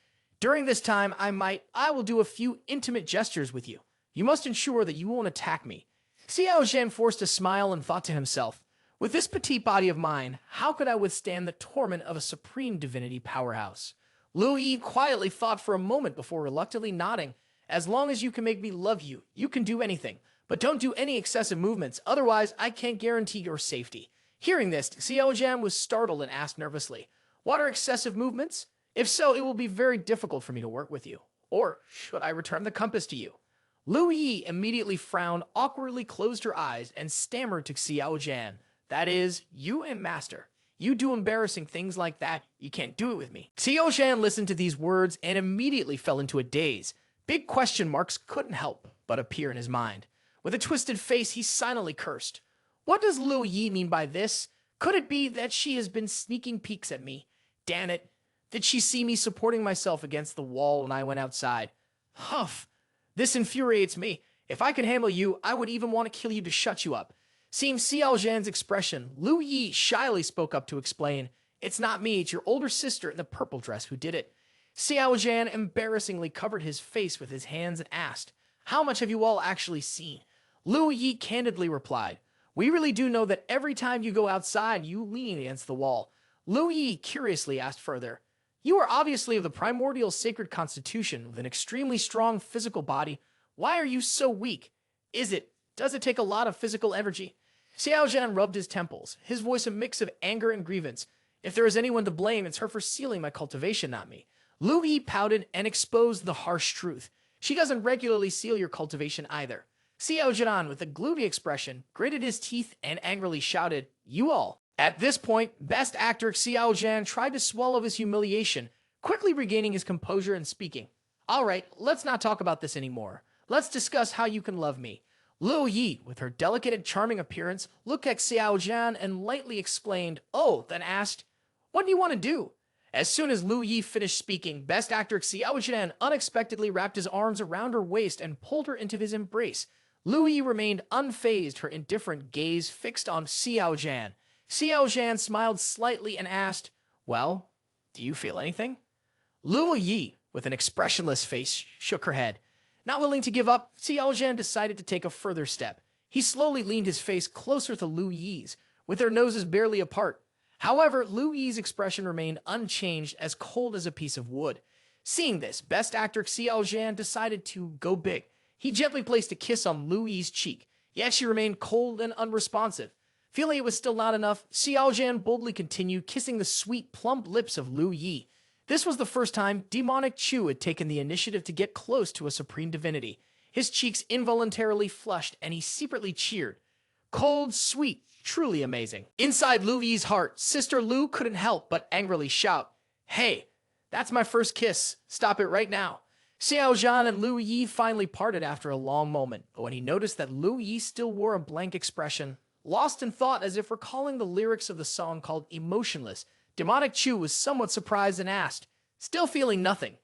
[SPEAKER 1] "During this time, I will do a few intimate gestures with you. You must ensure that you won't attack me." Xiao Zhan forced a smile and thought to himself, "With this petite body of mine, how could I withstand the torment of a supreme divinity powerhouse?" Lu Yi quietly thought for a moment before reluctantly nodding. "As long as you can make me love you, you can do anything. But don't do any excessive movements, otherwise I can't guarantee your safety." Hearing this, Xiao Zhan was startled and asked nervously, "What are excessive movements? If so, it will be very difficult for me to work with you. Or should I return the compass to you?" Lu Yi immediately frowned, awkwardly closed her eyes, and stammered to Xiao Zhan, "That is, you and Master. You do embarrassing things like that, you can't do it with me." Xiao Zhan listened to these words and immediately fell into a daze. Big question marks couldn't help but appear in his mind. With a twisted face, he silently cursed. What does Lu Yi mean by this? Could it be that she has been sneaking peeks at me? Damn it. Did she see me supporting myself against the wall when I went outside? Huff. This infuriates me. If I could handle you, I would even want to kill you to shut you up. Seeing Xiao Zhan's expression, Lu Yi shyly spoke up to explain, "It's not me, it's your older sister in the purple dress who did it." Xiao Zhan embarrassingly covered his face with his hands and asked, "How much have you all actually seen?" Lu Yi candidly replied, "We really do know that every time you go outside, you lean against the wall." Lu Yi curiously asked further, "You are obviously of the primordial sacred constitution with an extremely strong physical body. Why are you so weak? Does it take a lot of physical energy?" Xiao Zhan rubbed his temples, his voice a mix of anger and grievance. "If there is anyone to blame, it's her for sealing my cultivation, not me." Lu Yi pouted and exposed the harsh truth. "She doesn't regularly seal your cultivation either." Xiao Zhan, with a gloomy expression, gritted his teeth and angrily shouted, "You all." At this point, Best Actor Xiao Zhan tried to swallow his humiliation, quickly regaining his composure and speaking. "All right, let's not talk about this anymore. let's discuss how you can love me. Liu Yi, with her delicate and charming appearance, looked at Xiao Zhan and lightly explained, "Oh," then asked, "What do you want to do?" As soon as Liu Yi finished speaking, Best Actor Xiao Zhan unexpectedly wrapped his arms around her waist and pulled her into his embrace. Liu Yi remained unfazed, her indifferent gaze fixed on Xiao Zhan. Xiao Zhan smiled slightly and asked, "Well, do you feel anything?" Liu Yi, with an expressionless face, shook her head. Not willing to give up, Xiao Zhan decided to take a further step. He slowly leaned his face closer to Liu Yi's, with their noses barely apart. However, Liu Yi's expression remained unchanged, as cold as a piece of wood. Seeing this, Best Actor Xiao Zhan decided to go big. He gently placed a kiss on Liu Yi's cheek, yet she remained cold and unresponsive. Feeling it was still not enough, Xiao Zhan boldly continued, kissing the sweet, plump lips of Liu Yi. This was the first time Demonic Chu had taken the initiative to get close to a supreme divinity. His cheeks involuntarily flushed, and he secretly cheered. Cold, sweet, truly amazing. Inside Liu Yi's heart, Sister Liu couldn't help but angrily shout, "Hey, that's my first kiss. Stop it right now." Xiao Zhan and Liu Yi finally parted after a long moment, but when he noticed that Liu Yi still wore a blank expression, lost in thought as if recalling the lyrics of the song called Emotionless, Demonic Chu was somewhat surprised and asked, "Still feeling nothing?"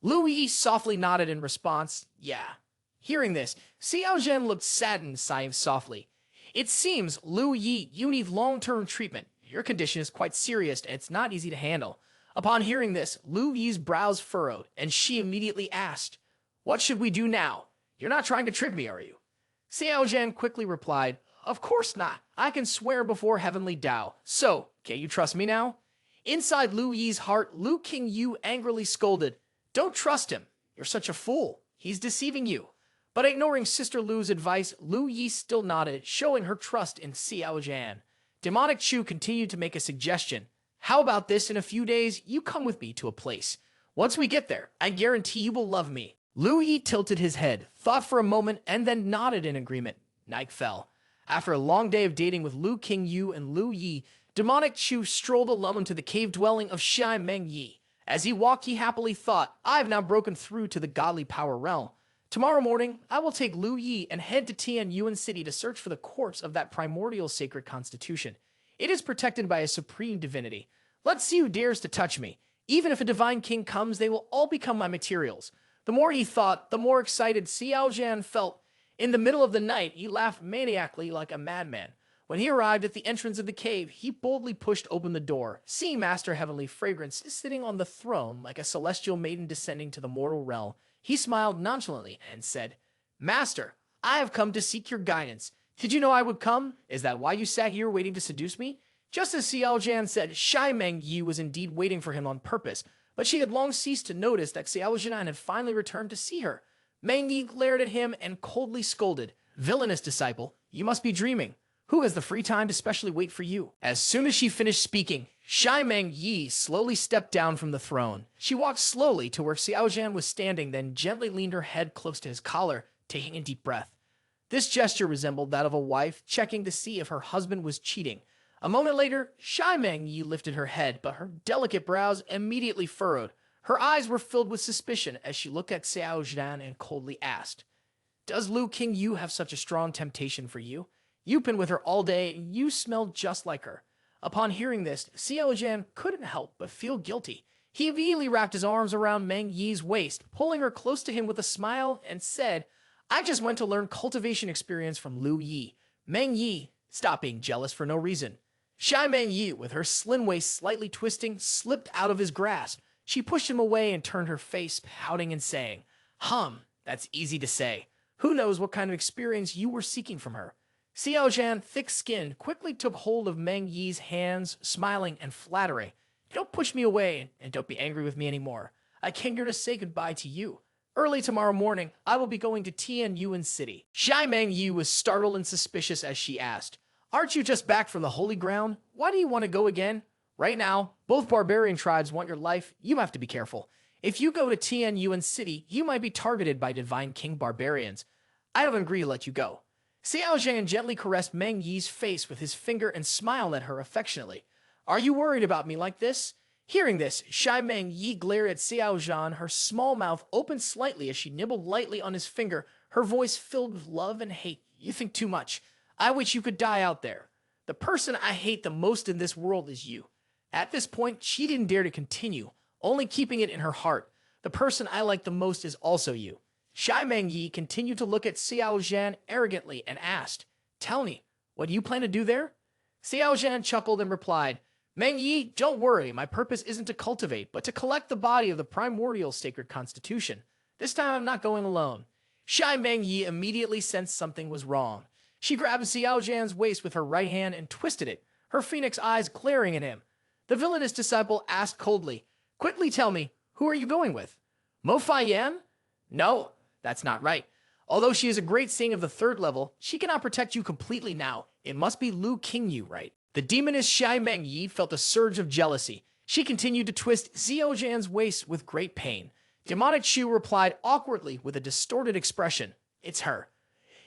[SPEAKER 1] Liu Yi softly nodded in response, "Yeah." Hearing this, Xiao Zhan looked saddened, sighing softly. "It seems, Liu Yi, you need long-term treatment. Your condition is quite serious and it's not easy to handle." Upon hearing this, Liu Yi's brows furrowed, and she immediately asked, "What should we do now? You're not trying to trick me, are you?" Xiao Zhan quickly replied, "Of course not. I can swear before heavenly Tao. So, can you trust me now?" Inside Liu Yi's heart, Liu King Yu angrily scolded, "Don't trust him. You're such a fool. He's deceiving you." But ignoring Sister Liu's advice, Liu Yi still nodded, showing her trust in Xiao Zhan. Demonic Chu continued to make a suggestion. "How about this? In a few days, you come with me to a place. Once we get there, I guarantee you will love me." Liu Yi tilted his head, thought for a moment, and then nodded in agreement. Night fell. After a long day of dating with Liu King Yu and Liu Yi, Demonic Chu strolled alone to the cave dwelling of Shai Meng Yi. As he walked, he happily thought, "I have now broken through to the godly power realm. Tomorrow morning, I will take Liu Yi and head to Tian Qiong City to search for the corpse of that primordial sacred constitution. It is protected by a supreme divinity. Let's see who dares to touch me. Even if a divine king comes, they will all become my materials." The more he thought, the more excited Xiao Zhan felt. In the middle of the night, he laughed maniacally like a madman. When he arrived at the entrance of the cave, he boldly pushed open the door, seeing Master Heavenly Fragrance sitting on the throne like a celestial maiden descending to the mortal realm. He smiled nonchalantly and said, "Master, I have come to seek your guidance. Did you know I would come? Is that why you sat here waiting to seduce me?" Just as Xiao Zhan said, Shai Meng Yi was indeed waiting for him on purpose, but she had long ceased to notice that Xiao Zhan had finally returned to see her. Meng Yi glared at him and coldly scolded, "Villainous disciple, you must be dreaming. Who has the free time to specially wait for you?" As soon as she finished speaking, Shai Meng Yi slowly stepped down from the throne. She walked slowly to where Xiao Zhan was standing, then gently leaned her head close to his collar, taking a deep breath. This gesture resembled that of a wife checking to see if her husband was cheating. A moment later, Shai Meng Yi lifted her head, but her delicate brows immediately furrowed. Her eyes were filled with suspicion as she looked at Xiao Zhan and coldly asked, "Does Liu King Yu have such a strong temptation for you? You've been with her all day, and you smell just like her." Upon hearing this, Xiao Zhan couldn't help but feel guilty. He immediately wrapped his arms around Meng Yi's waist, pulling her close to him with a smile, and said, "I just went to learn cultivation experience from Liu Yi. Meng Yi, stop being jealous for no reason." Shai Meng Yi, with her slim waist slightly twisting, slipped out of his grasp. She pushed him away and turned her face, pouting and saying, That's easy to say. Who knows what kind of experience you were seeking from her?" Xiao Zhan, thick-skinned, quickly took hold of Meng Yi's hands, smiling and flattering. "Don't push me away, and don't be angry with me anymore. I came here to say goodbye to you. Early tomorrow morning, I will be going to Tian Qiong City." Shai Meng Yi was startled and suspicious as she asked, "Aren't you just back from the Holy Ground? Why do you want to go again? Right now, both barbarian tribes want your life. You have to be careful. If you go to Tian Qiong City, you might be targeted by Divine King barbarians. I don't agree to let you go." Xiao Zhan gently caressed Meng Yi's face with his finger and smiled at her affectionately. "Are you worried about me like this? Hearing this, Shai Meng Yi glared at Xiao Zhan, her small mouth opened slightly as she nibbled lightly on his finger, her voice filled with love and hate. You think too much. I wish you could die out there. The person I hate the most in this world is you. At this point, she didn't dare to continue, only keeping it in her heart. The person I like the most is also you. Shai Meng Yi continued to look at Xiao Zhan arrogantly and asked, Tell me, what do you plan to do there? Xiao Zhan chuckled and replied, Meng Yi, don't worry, my purpose isn't to cultivate, but to collect the body of the primordial sacred constitution. This time I'm not going alone. Shai Meng Yi immediately sensed something was wrong. She grabbed Xiao Zhan's waist with her right hand and twisted it, her phoenix eyes glaring at him. The villainous disciple asked coldly, Quickly tell me, who are you going with? Mo Fai Yan? No, that's not right. Although she is a great saint of the 3rd level, she cannot protect you completely now. It must be Lu Qingyu, right? The demoness Shai Meng Yi felt a surge of jealousy. She continued to twist Xiao Zhan's waist with great pain. Demonic Chu replied awkwardly with a distorted expression. It's her.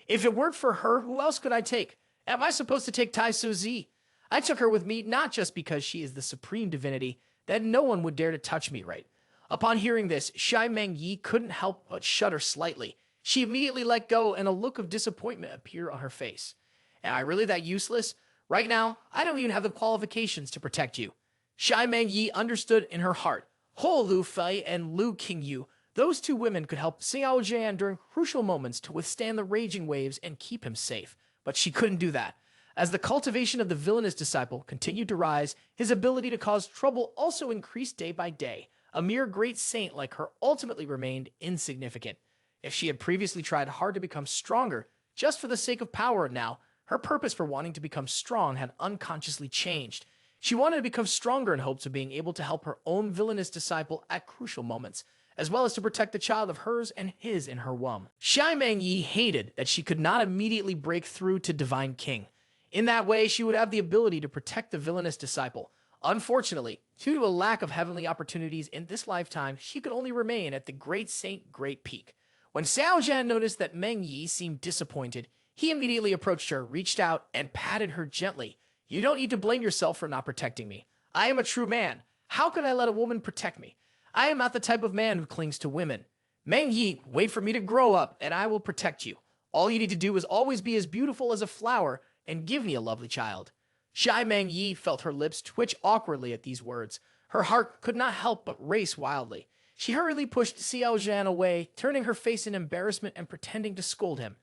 [SPEAKER 1] If it weren't for her, who else could I take? Am I supposed to take Tai Su Zi? I took her with me not just because she is the supreme divinity, that no one would dare to touch me, right? Upon hearing this, Shai Meng Yi couldn't help but shudder slightly. She immediately let go and a look of disappointment appeared on her face. Am I really that useless? Right now, I don't even have the qualifications to protect you. Shai Meng Yi understood in her heart. Ho Lu Fei and Lu Qingyu, those 2 women could help Xiao Zhan during crucial moments to withstand the raging waves and keep him safe. But she couldn't do that. As the cultivation of the villainous disciple continued to rise, his ability to cause trouble also increased day by day. A mere great saint like her ultimately remained insignificant. If she had previously tried hard to become stronger, just for the sake of power now, her purpose for wanting to become strong had unconsciously changed. She wanted to become stronger in hopes of being able to help her own villainous disciple at crucial moments, as well as to protect the child of hers and his in her womb. Shai Meng Yi hated that she could not immediately break through to Divine King. In that way, she would have the ability to protect the villainous disciple. Unfortunately, due to a lack of heavenly opportunities in this lifetime, she could only remain at the Great Saint Great Peak. When Xiao Zhan noticed that Meng Yi seemed disappointed, he immediately approached her, reached out, and patted her gently. You don't need to blame yourself for not protecting me. I am a true man. How could I let a woman protect me? I am not the type of man who clings to women. Meng Yi, wait for me to grow up, and I will protect you. All you need to do is always be as beautiful as a flower and give me a lovely child. Shai Meng Yi felt her lips twitch awkwardly at these words. Her heart could not help but race wildly. She hurriedly pushed Xiao Zhan away, turning her face in embarrassment and pretending to scold him.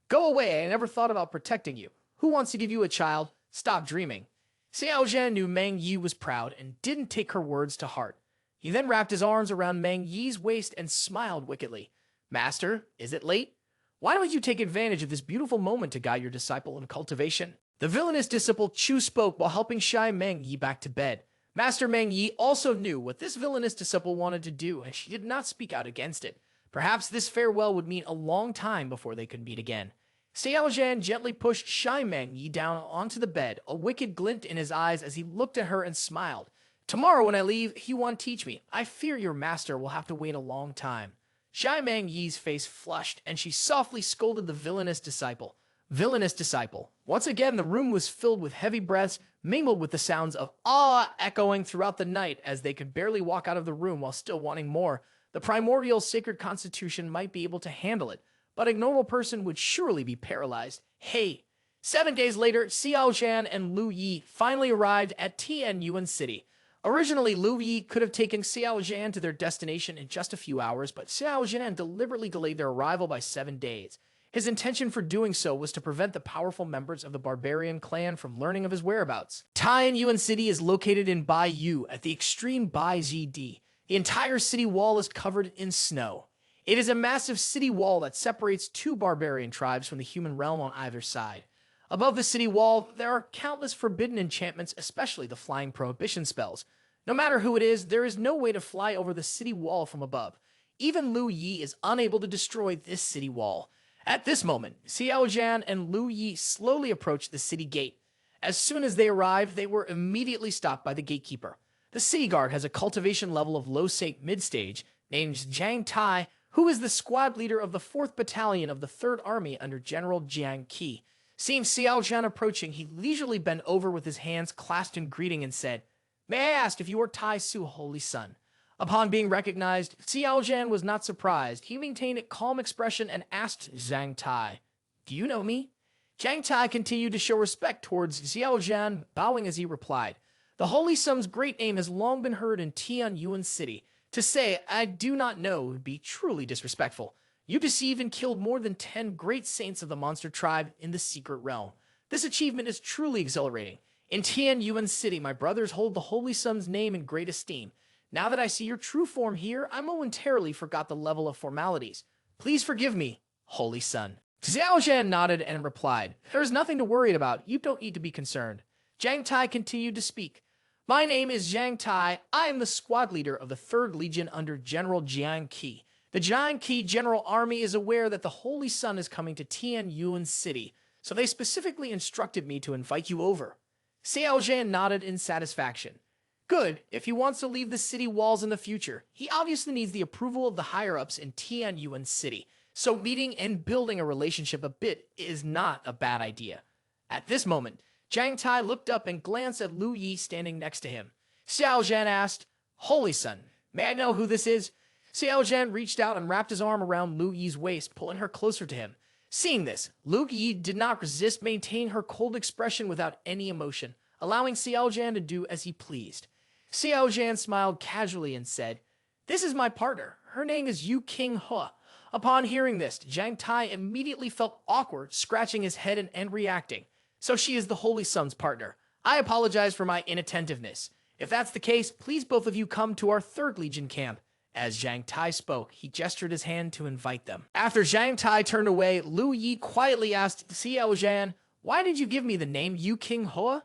[SPEAKER 1] Go away, I never thought about protecting you. Who wants to give you a child? Stop dreaming. Xiao Zhan knew Meng Yi was proud and didn't take her words to heart. He then wrapped his arms around Meng Yi's waist and smiled wickedly. Master, is it late? Why don't you take advantage of this beautiful moment to guide your disciple in cultivation? The villainous disciple Chu spoke while helping Shai Meng Yi back to bed. Master Meng Yi also knew what this villainous disciple wanted to do, and she did not speak out against it. Perhaps this farewell would mean a long time before they could meet again. Xiao Zhan gently pushed Shai Meng Yi down onto the bed, a wicked glint in his eyes as he looked at her and smiled. Tomorrow when I leave, he won't teach me. I fear your master will have to wait a long time. Shai Meng Yi's face flushed, and she softly scolded the villainous disciple. Villainous disciple. Once again, the room was filled with heavy breaths, mingled with the sounds of awe echoing throughout the night as they could barely walk out of the room while still wanting more. The primordial sacred constitution might be able to handle it, but a normal person would surely be paralyzed. Hey! 7 days later, Xiao Zhan and Lu Yi finally arrived at Tianyuan City. Originally, Lu Yi could have taken Xiao Zhan to their destination in just a few hours, but Xiao Zhan deliberately delayed their arrival by 7 days. His intention for doing so was to prevent the powerful members of the barbarian clan from learning of his whereabouts. Tianyuan City is located in Baiyu at the extreme Baizhd. The entire city wall is covered in snow. It is a massive city wall that separates 2 barbarian tribes from the human realm on either side. Above the city wall, there are countless forbidden enchantments, especially the flying prohibition spells. No matter who it is, there is no way to fly over the city wall from above. Even Lu Yi is unable to destroy this city wall. At this moment, Xiao Zhan and Lu Yi slowly approached the city gate. As soon as they arrived, they were immediately stopped by the gatekeeper. The city guard has a cultivation level of low sake mid-stage named Jiang Tai, who is the squad leader of the 4th Battalion of the 3rd Army under General Jiang Qi. Seeing Xiao Zhan approaching, he leisurely bent over with his hands clasped in greeting and said, May I ask if you are Tai Su Holy Son? Upon being recognized, Xiao Zhan was not surprised. He maintained a calm expression and asked Zhang Tai, "Do you know me?" Zhang Tai continued to show respect towards Xiao Zhan, bowing as he replied, "The Holy Son's great name has long been heard in Tianyuan City. To say I do not know would be truly disrespectful. You deceived and killed more than 10 great saints of the monster tribe in the secret realm. This achievement is truly exhilarating. In Tianyuan City, my brothers hold the Holy Son's name in great esteem. Now that I see your true form here, I momentarily forgot the level of formalities. Please forgive me, Holy Son." Xiao Zhan nodded and replied, "There is nothing to worry about. You don't need to be concerned." Zhang Tai continued to speak. "My name is Zhang Tai. I am the squad leader of the 3rd Legion under General Jiang Qi. The Jiang Qi General Army is aware that the Holy Son is coming to Tianyuan City, so they specifically instructed me to invite you over." Xiao Zhan nodded in satisfaction. "Good. If he wants to leave the city walls in the future, he obviously needs the approval of the higher-ups in Tianyuan City, so meeting and building a relationship a bit is not a bad idea." At this moment, Zhang Tai looked up and glanced at Lu Yi standing next to him. Xiao Zhan asked, "Holy Son, may I know who this is?" Xiao Zhan reached out and wrapped his arm around Lu Yi's waist, pulling her closer to him. Seeing this, Lu Yi did not resist, maintaining her cold expression without any emotion, allowing Xiao Zhan to do as he pleased. Xiao Zhan smiled casually and said, "This is my partner. Her name is Yu King He." Upon hearing this, Zhang Tai immediately felt awkward, scratching his head and reacting. "So she is the Holy Son's partner. I apologize for my inattentiveness. If that's the case, please both of you come to our 3rd Legion camp." As Zhang Tai spoke, he gestured his hand to invite them. After Zhang Tai turned away, Lu Yi quietly asked Xiao Zhan, "Why did you give me the name Yu King He?"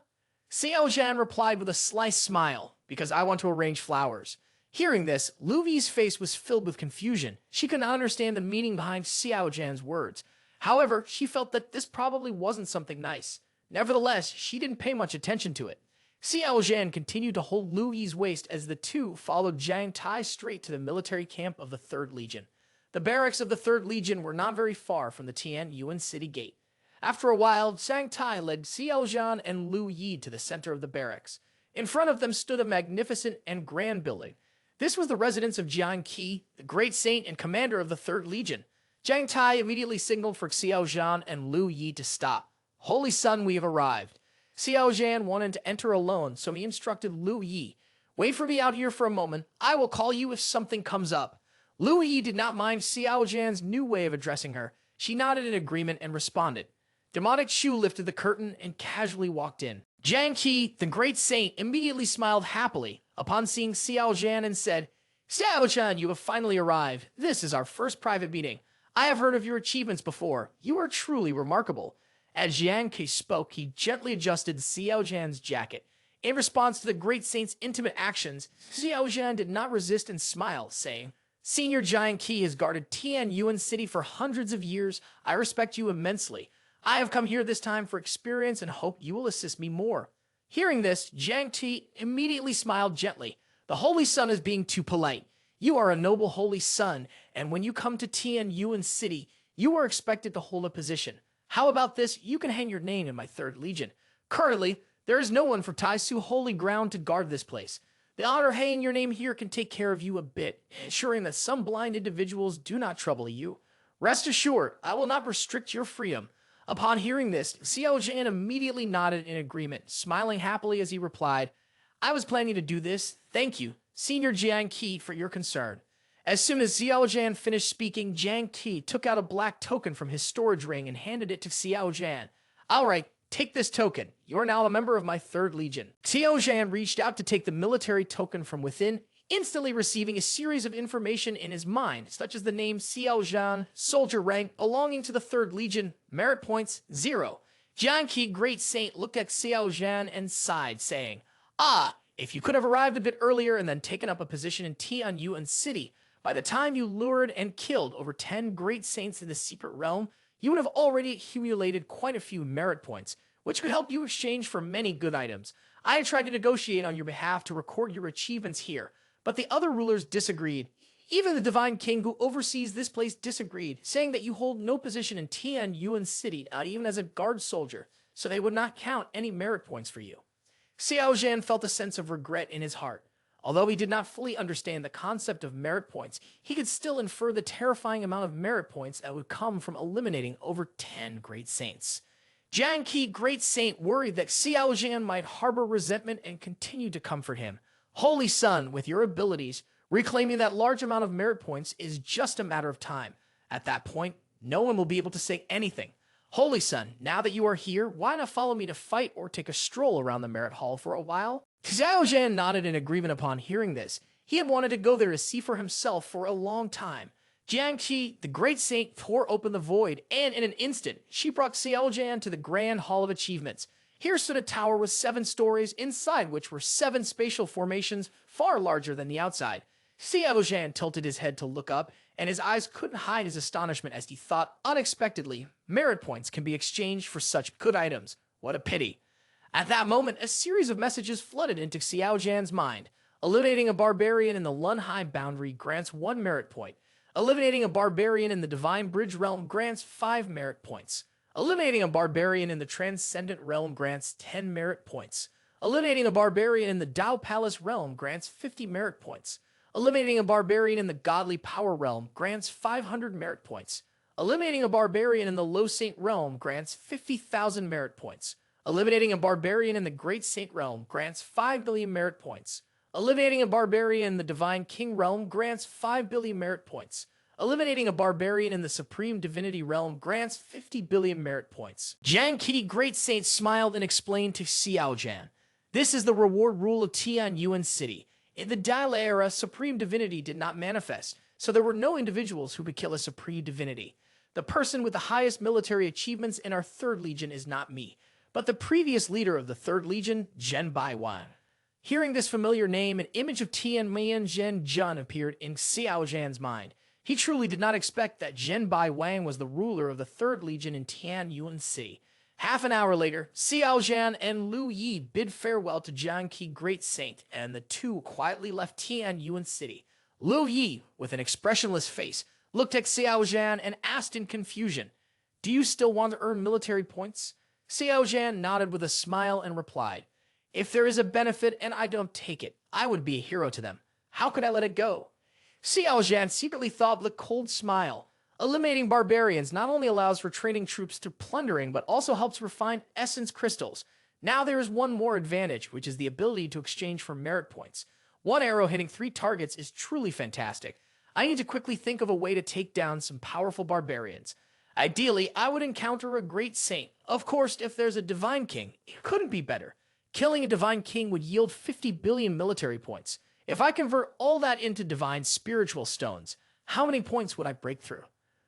[SPEAKER 1] Xiao Zhan replied with a sly smile, "Because I want to arrange flowers." Hearing this, Lu Yi's face was filled with confusion. She could not understand the meaning behind Xiao Zhan's words. However, she felt that this probably wasn't something nice. Nevertheless, she didn't pay much attention to it. Xiao Zhan continued to hold Lu Yi's waist as the two followed Zhang Tai straight to the military camp of the 3rd Legion. The barracks of the 3rd Legion were not very far from the Tianyuan City gate. After a while, Zhang Tai led Xiao Zhan and Lu Yi to the center of the barracks. In front of them stood a magnificent and grand building. This was the residence of Jiang Qi, the great saint and commander of the 3rd Legion. Zhang Tai immediately signaled for Xiao Zhan and Lu Yi to stop. "Holy Son, we have arrived." Xiao Zhan wanted to enter alone, so he instructed Lu Yi, "Wait for me out here for a moment. I will call you if something comes up." Lu Yi did not mind Xiao Zhan's new way of addressing her. She nodded in agreement and responded. Demonic Shu lifted the curtain and casually walked in. Jiang Qi, the great saint, immediately smiled happily upon seeing Xiao Zhan and said, "Xiao Zhan, you have finally arrived. This is our first private meeting. I have heard of your achievements before. You are truly remarkable." As Jiang Qi spoke, he gently adjusted Xiao Zhan's jacket. In response to the great saint's intimate actions, Xiao Zhan did not resist and smiled, saying, "Senior Jiang Qi has guarded Tianyuan City for hundreds of years. I respect you immensely. I have come here this time for experience and hope you will assist me more." Hearing this, Jiang Qi immediately smiled gently. "The Holy Son is being too polite. You are a noble Holy Son, and when you come to Tianyuan City, you are expected to hold a position. How about this? You can hang your name in my 3rd Legion. Currently, there is no one for Tai Su Holy Ground to guard this place. The honor hanging your name here can take care of you a bit, ensuring that some blind individuals do not trouble you. Rest assured, I will not restrict your freedom." Upon hearing this, Xiao Zhan immediately nodded in agreement, smiling happily as he replied, "I was planning to do this. Thank you, Senior Jiang Qi, for your concern." As soon as Xiao Zhan finished speaking, Jiang Qi took out a black token from his storage ring and handed it to Xiao Zhan. "All right, take this token. You are now a member of my 3rd Legion." Xiao Zhan reached out to take the military token from within, instantly receiving a series of information in his mind, such as the name Xiao Zhan, soldier rank, belonging to the 3rd Legion, merit points 0. Jiang Qi, great saint, looked at Xiao Zhan and sighed, saying, "Ah, if you could have arrived a bit earlier and then taken up a position in Tianyuan City, by the time you lured and killed over 10 great saints in the secret realm, you would have already accumulated quite a few merit points, which could help you exchange for many good items. I tried to negotiate on your behalf to record your achievements here, but the other rulers disagreed. Even the Divine King who oversees this place disagreed, saying that you hold no position in Tianyuan City, not even as a guard soldier, so they would not count any merit points for you." Xiao Zhan felt a sense of regret in his heart. Although he did not fully understand the concept of merit points, he could still infer the terrifying amount of merit points that would come from eliminating over 10 great saints. Jiang Qi, great saint, worried that Xiao Zhan might harbor resentment and continued to comfort him. Holy Son, with your abilities, reclaiming that large amount of merit points is just a matter of time. At that point, no one will be able to say anything. Holy Son, now that you are here, why not follow me to fight or take a stroll around the merit hall for a while? Xiao Zhan nodded in agreement upon hearing this. He had wanted to go there to see for himself for a long time. Jiang Qi, the great saint, tore open the void, and in an instant, she brought Xiao Zhan to the Grand Hall of Achievements. Here stood a tower with 7 stories, inside which were 7 spatial formations far larger than the outside. Xiao Zhan tilted his head to look up, and his eyes couldn't hide his astonishment as he thought, unexpectedly, merit points can be exchanged for such good items. What a pity. At that moment, a series of messages flooded into Xiao Zhan's mind. Eliminating a barbarian in the Lunhai boundary grants 1 merit point. Eliminating a barbarian in the Divine Bridge realm grants 5 merit points. Eliminating a barbarian in the Transcendent realm grants 10 merit points. Eliminating a barbarian in the Dao Palace realm grants 50 merit points. Eliminating a barbarian in the Godly Power realm grants 500 merit points. Eliminating a barbarian in the Low Saint realm grants 50,000 merit points. Eliminating a barbarian in the Great Saint realm grants 5 billion merit points. Eliminating a barbarian in the Divine King realm grants 5 billion merit points. Eliminating a barbarian in the Supreme Divinity realm grants 50 billion merit points. Jiang Qi, Great Saint, smiled and explained to Xiao Zhan. This is the reward rule of Tian Yuan City. In the Dai era, Supreme Divinity did not manifest, so there were no individuals who could kill a Supreme Divinity. The person with the highest military achievements in our 3rd Legion is not me, but the previous leader of the 3rd Legion, Zhen Baiwan. Hearing this familiar name, an image of Tian Zhen appeared in Xiao Zhan's mind. He truly did not expect that Zhen Baiwan was the ruler of the 3rd Legion in Tian Yuan City. Half an hour later, Xiao Zhan and Lu Yi bid farewell to Jiang Qi, Great Saint, and the two quietly left Tian Yuan City. Lu Yi, with an expressionless face, looked at Xiao Zhan and asked in confusion, "Do you still want to earn military points?" Xiao Zhan nodded with a smile and replied, "If there is a benefit and I don't take it, I would be a hero to them. How could I let it go?" Xiao Zhan secretly thought with a cold smile. Eliminating barbarians not only allows retraining troops to plundering, but also helps refine essence crystals. Now there is one more advantage, which is the ability to exchange for merit points. 1 arrow hitting 3 targets is truly fantastic. I need to quickly think of a way to take down some powerful barbarians. Ideally, I would encounter a great saint. Of course, if there's a divine king, it couldn't be better. Killing a divine king would yield 50 billion military points. If I convert all that into divine spiritual stones, how many points would I break through?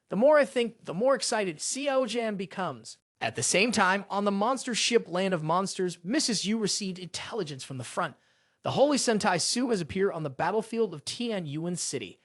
[SPEAKER 1] The more I think, the more excited Xiao Zhan becomes. At the same time, on the monster ship Land of Monsters, Mrs. Yu received intelligence from the front. The Holy Son Tai Su has appeared on the battlefield of Tian Yuan City.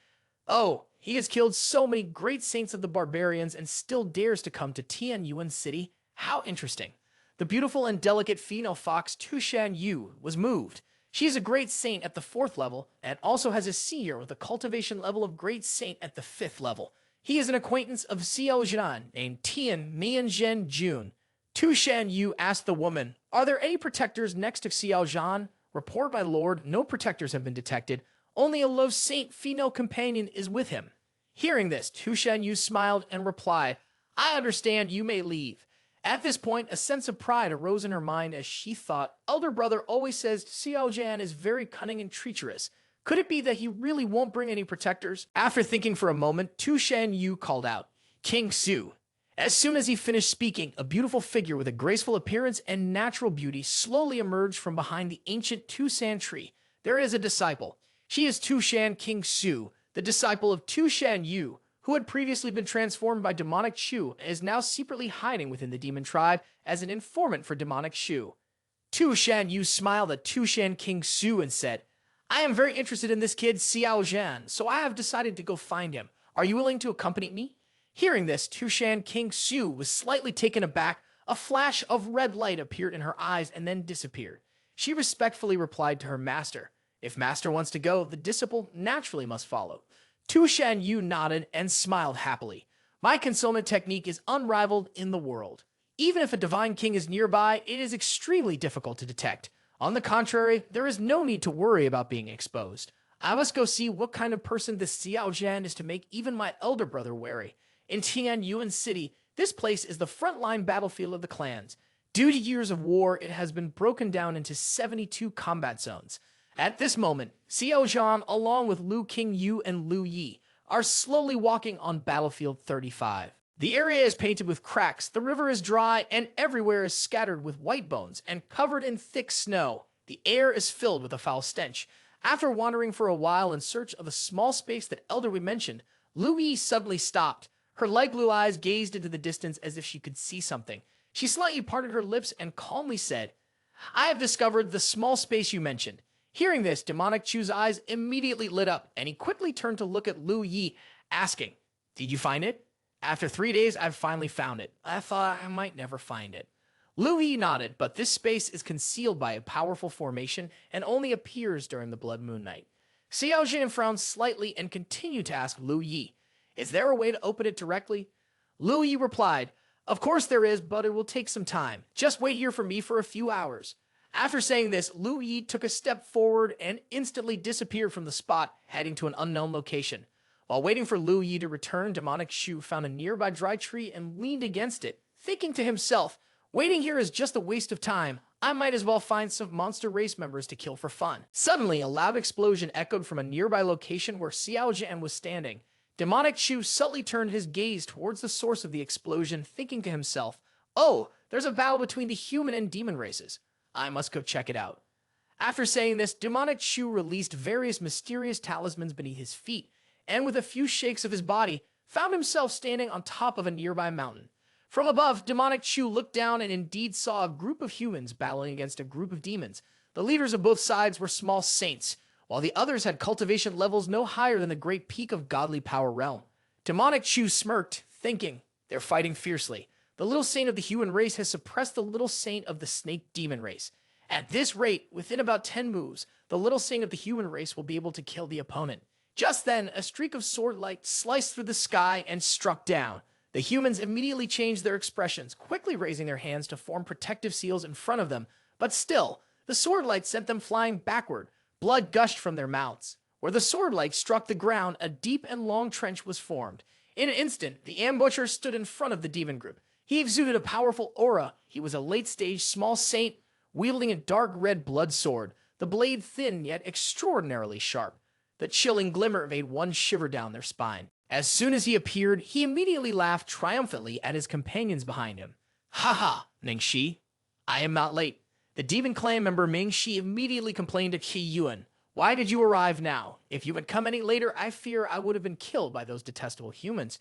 [SPEAKER 1] Oh, he has killed so many great saints of the barbarians and still dares to come to Tian Yuan City. How interesting. The beautiful and delicate female fox Tu Yu was moved. She is a great saint at the 4th level and also has a senior with a cultivation level of great saint at the 5th level. He is an acquaintance of Xiao Zhan named Tian Jun. Tu Yu asked the woman, "Are there any protectors next to Xiao Zhan?" Report by Lord, no protectors have been detected. Only a low saint female companion is with him. Hearing this, Tu Yu smiled and replied, "I understand you may leave." At this point, a sense of pride arose in her mind as she thought, elder brother always says Xiao Zhan is very cunning and treacherous. Could it be that he really won't bring any protectors? After thinking for a moment, Tu Yu called out, "King Su." As soon as he finished speaking, a beautiful figure with a graceful appearance and natural beauty slowly emerged from behind the ancient Tu-San tree. There is a disciple. She is Tu-Shan King Su, the disciple of Tu Yu, who had previously been transformed by demonic Chu and is now secretly hiding within the demon tribe as an informant for demonic Chu. Tu Yu smiled at Tu-Shan King Su and said, "I am very interested in this kid Xiao Zhan, so I have decided to go find him. Are you willing to accompany me?" Hearing this, Tu-Shan King Su was slightly taken aback. A flash of red light appeared in her eyes and then disappeared. She respectfully replied to her master, "If master wants to go, the disciple naturally must follow." Tu Yu nodded and smiled happily. "My concealment technique is unrivaled in the world. Even if a divine king is nearby, it is extremely difficult to detect. On the contrary, there is no need to worry about being exposed. I must go see what kind of person this Xiao Zhan is to make even my elder brother wary. In Tianyuan City, this place is the frontline battlefield of the clans. Due to years of war, it has been broken down into 72 combat zones. At this moment, Xiao Zhan, along with Lu Qingyu and Lu Yi, are slowly walking on battlefield 35. The area is painted with cracks, the river is dry, and everywhere is scattered with white bones and covered in thick snow. The air is filled with a foul stench. After wandering for a while in search of a small space that Elder we mentioned, Lu Yi suddenly stopped. Her light blue eyes gazed into the distance as if she could see something. She slightly parted her lips and calmly said, "I have discovered the small space you mentioned." Hearing this, Demonic Chu's eyes immediately lit up, and he quickly turned to look at Lu Yi, asking, "Did you find it?" "After 3 days, I've finally found it. I thought I might never find it." Lu Yi nodded, but this space is concealed by a powerful formation and only appears during the Blood Moon Night. Xiao Zhan frowned slightly and continued to ask Lu Yi, "Is there a way to open it directly?" Lu Yi replied, "Of course there is, but it will take some time. Just wait here for me for a few hours." After saying this, Lu Yi took a step forward and instantly disappeared from the spot, heading to an unknown location. While waiting for Lu Yi to return, Demonic Chu found a nearby dry tree and leaned against it, thinking to himself, "Waiting here is just a waste of time. I might as well find some monster race members to kill for fun." Suddenly, a loud explosion echoed from a nearby location where Xiao Zhan was standing. Demonic Chu subtly turned his gaze towards the source of the explosion, thinking to himself, "Oh, there's a battle between the human and demon races. I must go check it out." After saying this, Demonic Chu released various mysterious talismans beneath his feet, and with a few shakes of his body, found himself standing on top of a nearby mountain. From above, Demonic Chu looked down and indeed saw a group of humans battling against a group of demons. The leaders of both sides were small saints, while the others had cultivation levels no higher than the great peak of godly power realm. Demonic Chu smirked, thinking, "They're fighting fiercely. The little saint of the human race has suppressed the little saint of the snake demon race. At this rate, within about 10 moves, the little saint of the human race will be able to kill the opponent." Just then, a streak of sword light sliced through the sky and struck down. The humans immediately changed their expressions, quickly raising their hands to form protective seals in front of them, but still, the sword light sent them flying backward. Blood gushed from their mouths. Where the sword light struck the ground, a deep and long trench was formed. In an instant, the ambusher stood in front of the demon group. He exuded a powerful aura. He was a late-stage small saint, wielding a dark red blood sword, the blade thin yet extraordinarily sharp. The chilling glimmer made one shiver down their spine. As soon as he appeared, he immediately laughed triumphantly at his companions behind him. "Ha ha, Ming Shi. I am not late." The demon clan member Ming Shi immediately complained to Qi Yuan. "Why did you arrive now? If you had come any later, I fear I would have been killed by those detestable humans."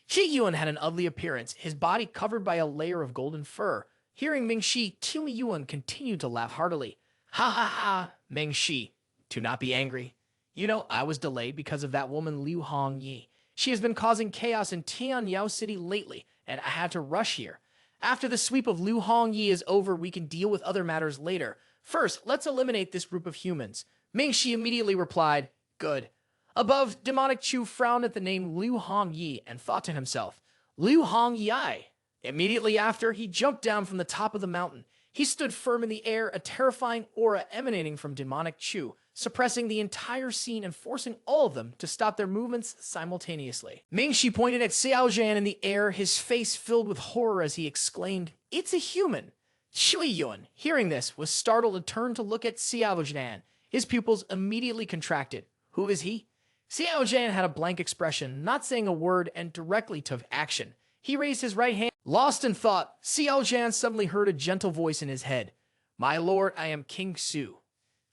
[SPEAKER 1] Qi Yuan had an ugly appearance, his body covered by a layer of golden fur. Hearing Ming Shi, Qi Yuan continued to laugh heartily. "Ha ha ha, Ming Shi. Do not be angry. You know, I was delayed because of that woman Liu Hongyi. She has been causing chaos in Tianyao City lately, and I had to rush here. After the sweep of Liu Hongyi is over, we can deal with other matters later. First, let's eliminate this group of humans." Ming Shi immediately replied, "Good." Above, Demonic Chu frowned at the name Liu Hongyi and thought to himself, "Liu Hongyi." Immediately after, he jumped down from the top of the mountain. He stood firm in the air, a terrifying aura emanating from Demonic Chu, suppressing the entire scene and forcing all of them to stop their movements simultaneously. Ming Shi pointed at Xiao Zhan in the air, his face filled with horror as he exclaimed, "It's a human!" Qi Yuan, hearing this, was startled and turned to look at Xiao Zhan. His pupils immediately contracted. "Who is he?" Xiao Zhan had a blank expression, not saying a word, and directly took action. He raised his right hand. Lost in thought, Xiao Zhan suddenly heard a gentle voice in his head. "My lord, I am King Su."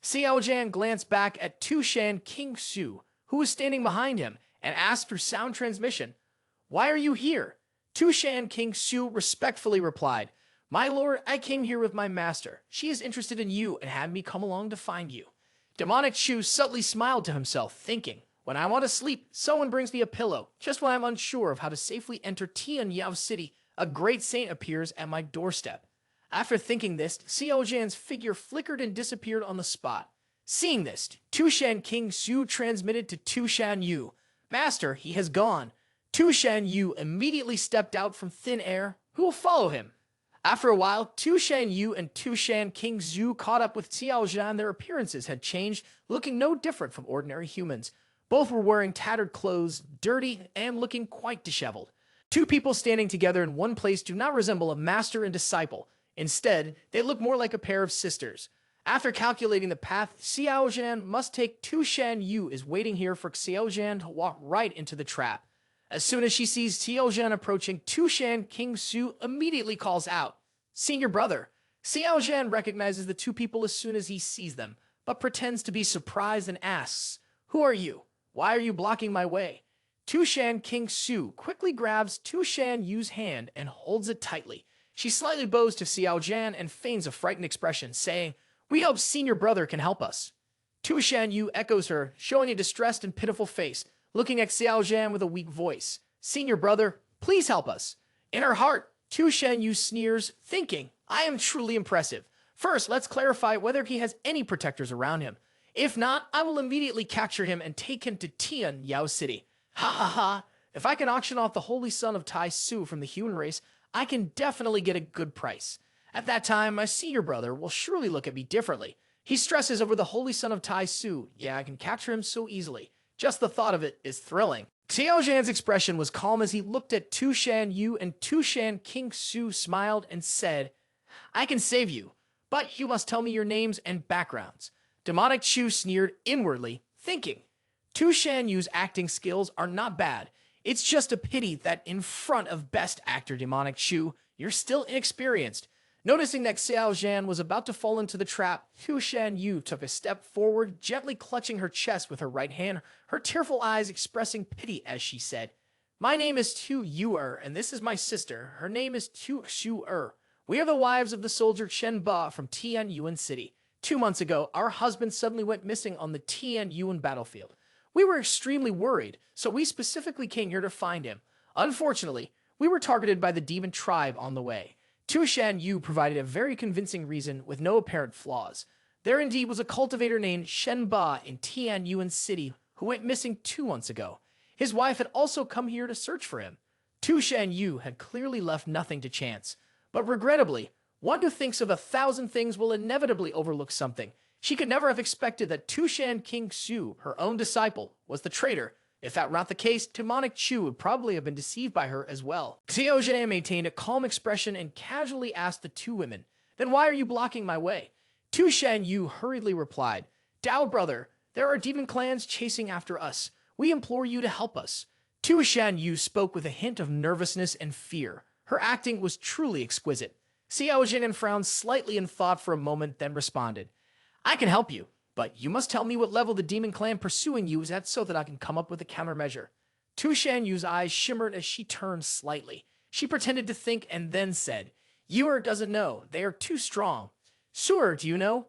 [SPEAKER 1] Xiao Zhan glanced back at Tu Shan King Su, who was standing behind him, and asked through sound transmission, "Why are you here?" Tu Shan King Su respectfully replied, "My lord, I came here with my master. She is interested in you and had me come along to find you." Demonic Chu subtly smiled to himself, thinking, "When I want to sleep, someone brings me a pillow. Just when I'm unsure of how to safely enter Tianyao City, a great saint appears at my doorstep." After thinking this, Xiao Zhan's figure flickered and disappeared on the spot. Seeing this, Tu Shan King Su transmitted to Tu Shan Yu, "Master, he has gone." Tu Shan Yu immediately stepped out from thin air. "Who will follow him?" After a while, Tu Shan Yu and Tu Shan King Zhu caught up with Xiao Zhan. Their appearances had changed, looking no different from ordinary humans. Both were wearing tattered clothes, dirty, and looking quite disheveled. Two people standing together in one place do not resemble a master and disciple. Instead, they look more like a pair of sisters. After calculating the path, Xiao Zhan must take Tu Shan Yu is waiting here for Xiao Zhan to walk right into the trap. As soon as she sees Xiao Zhan approaching, Tu Shan King Zhu immediately calls out, "Senior brother." Xiao Zhan recognizes the two people as soon as he sees them, but pretends to be surprised and asks, "Who are you? Why are you blocking my way?" Tu Shan King Zhu quickly grabs Tu Shan Yu's hand and holds it tightly. She slightly bows to Xiao Zhan and feigns a frightened expression, saying, "We hope senior brother can help us." Tu Shan Yu echoes her, showing a distressed and pitiful face, looking at Xiao Zhan with a weak voice. "Senior brother, please help us." In her heart, Tu Shan Yu sneers, thinking, "I am truly impressive. First, let's clarify whether he has any protectors around him. If not, I will immediately capture him and take him to Tian Yao City. Ha ha ha. If I can auction off the holy son of Tai Su from the human race, I can definitely get a good price. At that time, my senior brother will surely look at me differently. He stresses over the holy son of Tai Su. Yeah, I can capture him so easily. Just the thought of it is thrilling." Xiao Zhan's expression was calm as he looked at Tu Shan Yu, and Tu Shan King Zhu smiled and said, "I can save you, but you must tell me your names and backgrounds." Demonic Chu sneered inwardly, thinking, Tu Shan Yu's acting skills are not bad. It's just a pity that in front of best actor Demonic Chu, you're still inexperienced. Noticing that Xiao Zhan was about to fall into the trap, Tu Shan Yu took a step forward, gently clutching her chest with her right hand, her tearful eyes expressing pity as she said, "My name is Tu Yu-er, and this is my sister. Her name is Tu Xiu-er. We are the wives of the soldier Chen Ba from Tian Yuan City. 2 months ago, our husband suddenly went missing on the Tian Yuan battlefield. We were extremely worried, so we specifically came here to find him. Unfortunately, we were targeted by the demon tribe on the way. Tu Shan Yu provided a very convincing reason with no apparent flaws. There indeed was a cultivator named Shen Ba in Tian Yuan City who went missing 2 months ago. His wife had also come here to search for him. Tu Shan Yu had clearly left nothing to chance. But regrettably, one who thinks of 1,000 things will inevitably overlook something. She could never have expected that Tu Shan King Zhu, her own disciple, was the traitor. If that were not the case, Demonic Chu would probably have been deceived by her as well." Xiao Zhan maintained a calm expression and casually asked the two women, "Then why are you blocking my way?" Tu Shan Yu hurriedly replied, "Dao brother, there are demon clans chasing after us. We implore you to help us." Tu Shan Yu spoke with a hint of nervousness and fear. Her acting was truly exquisite. Xiao Zhan frowned slightly in thought for a moment, then responded, "I can help you, but you must tell me what level the demon clan pursuing you is at so that I can come up with a countermeasure." Tu Shan Yu's eyes shimmered as she turned slightly. She pretended to think and then said, "Yuer doesn't know. They are too strong." "Suer, do you know?"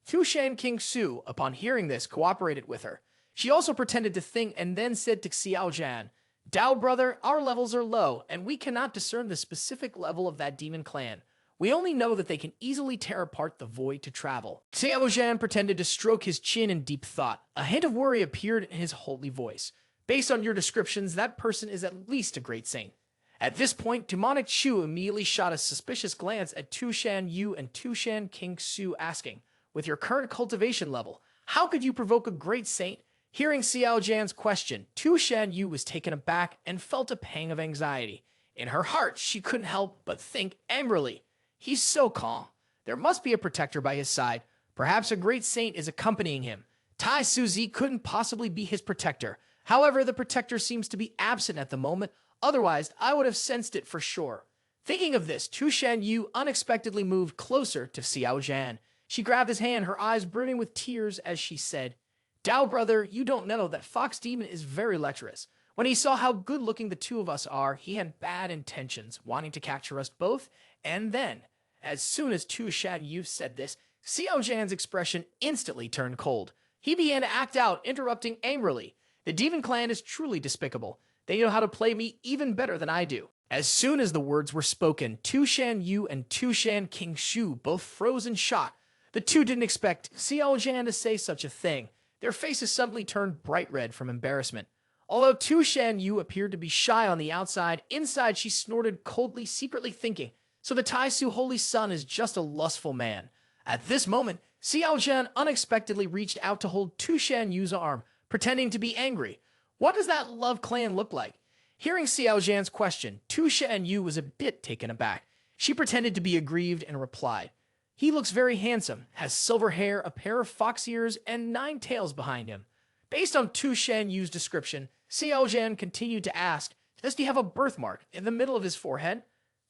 [SPEAKER 1] Tu Shan King Su, upon hearing this, cooperated with her. She also pretended to think and then said to Xiao Zhan, "Dao brother, our levels are low, and we cannot discern the specific level of that demon clan. We only know that they can easily tear apart the void to travel." Xiao Zhan pretended to stroke his chin in deep thought. A hint of worry appeared in his holy voice. "Based on your descriptions, that person is at least a great saint." At this point, Demonic Chu immediately shot a suspicious glance at Tu Shan Yu and Tu Shan King Su, asking, "With your current cultivation level, how could you provoke a great saint?" Hearing Xiao Zhan's question, Tu Shan Yu was taken aback and felt a pang of anxiety. In her heart, she couldn't help but think angrily, "He's so calm. There must be a protector by his side. Perhaps a great saint is accompanying him. Tai Su couldn't possibly be his protector. However, the protector seems to be absent at the moment. Otherwise, I would have sensed it for sure." Thinking of this, Tu Shan Yu unexpectedly moved closer to Xiao Zhan. She grabbed his hand, her eyes brimming with tears as she said, "Dao brother, you don't know that Fox Demon is very lecherous. When he saw how good-looking the two of us are, he had bad intentions, wanting to capture us both, and then, as soon as Tu Shan Yu said this, Xiao Zhan's expression instantly turned cold. He began to act out, interrupting angrily. "The demon clan is truly despicable. They know how to play me even better than I do." As soon as the words were spoken, Tu Shan Yu and Tu Shan King Shu both froze in shock. The two didn't expect Xiao Zhan to say such a thing. Their faces suddenly turned bright red from embarrassment. Although Tu Shan Yu appeared to be shy on the outside, inside she snorted coldly, secretly thinking, So the Tai Su Holy Sun is just a lustful man. At this moment, Xiao Zhan unexpectedly reached out to hold Tu Yu's arm, pretending to be angry. What does that love clan look like? Hearing Xiao Zhan's question, Tu Yu was a bit taken aback. She pretended to be aggrieved and replied, "He looks very handsome, has silver hair, a pair of fox ears, and 9 tails behind him." Based on Tu Yu's description, Xiao Zhan continued to ask, "Does he have a birthmark in the middle of his forehead?"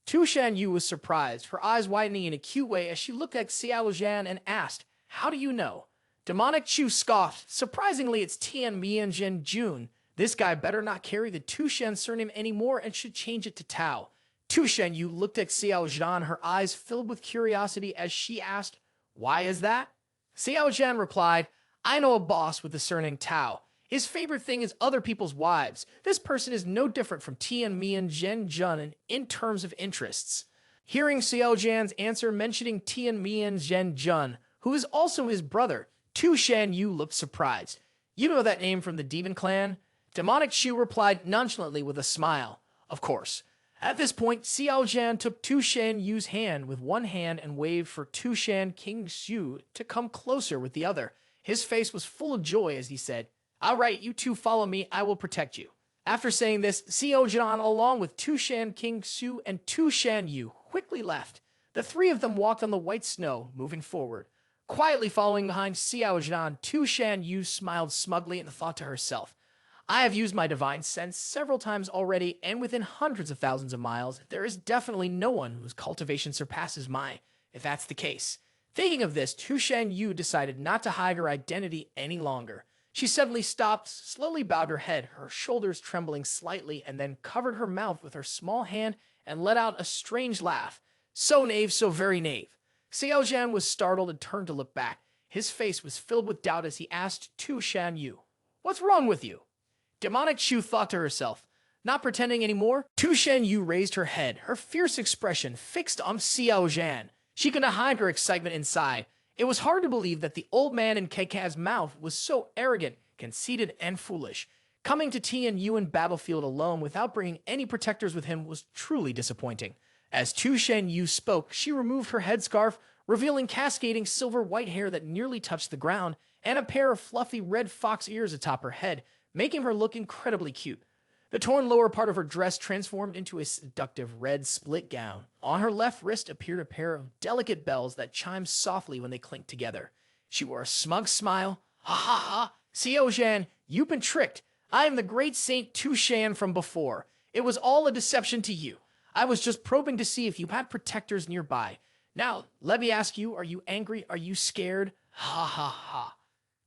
[SPEAKER 1] Tu Yu was surprised, her eyes widening in a cute way as she looked at Xiao Zhan and asked, "How do you know?" Demonic Chu scoffed. "Surprisingly, it's Tian Qiong. This guy better not carry the Tu Shen surname anymore and should change it to Tao." Tu Yu looked at Xiao Zhan, her eyes filled with curiosity as she asked, "Why is that?" Xiao Zhan replied, "I know a boss with the surname Tao. His favorite thing is other people's wives. This person is no different from Tian Qiong in terms of interests." Hearing Xiao Zhan's answer mentioning Tian Qiong, who is also his brother, Tu Yu looked surprised. "You know that name from the Demon Clan?" Demonic Chu replied nonchalantly with a smile, "Of course." At this point, Xiao Zhan took Tu Yu's hand with one hand and waved for Tu Qiong to come closer with the other. His face was full of joy as he said, "All right, you two follow me, I will protect you." After saying this, Xiao Zhan, along with Tu Qiong and Tu Yu, quickly left. The 3 of them walked on the white snow, moving forward. Quietly following behind Xiao Zhan, Tu Yu smiled smugly and thought to herself, "I have used my divine sense several times already, and within hundreds of thousands of miles, there is definitely no one whose cultivation surpasses mine, if that's the case." Thinking of this, Tu Yu decided not to hide her identity any longer. She suddenly stopped, slowly bowed her head, her shoulders trembling slightly, and then covered her mouth with her small hand and let out a strange laugh. "So knave, so very knave." Xiao Zhan was startled and turned to look back. His face was filled with doubt as he asked Tu Yu, "What's wrong with you?" Demonic Chu thought to herself, "Not pretending anymore?" Tu Yu raised her head, her fierce expression fixed on Xiao Zhan. She could not hide her excitement inside. It was hard to believe that the old man in Keika's mouth was so arrogant, conceited, and foolish. Coming to Tian Yuan battlefield alone without bringing any protectors with him was truly disappointing. As Tu Yu spoke, she removed her headscarf, revealing cascading silver white hair that nearly touched the ground, and a pair of fluffy red fox ears atop her head, making her look incredibly cute. The torn lower part of her dress transformed into a seductive red split gown. On her left wrist appeared a pair of delicate bells that chimed softly when they clinked together. She wore a smug smile. "Ha ha ha! Xiao Zhan, you've been tricked. I am the great Saint Tu Shan from before. It was all a deception to you. I was just probing to see if you had protectors nearby. Now, let me ask you, are you angry? Are you scared? Ha ha ha.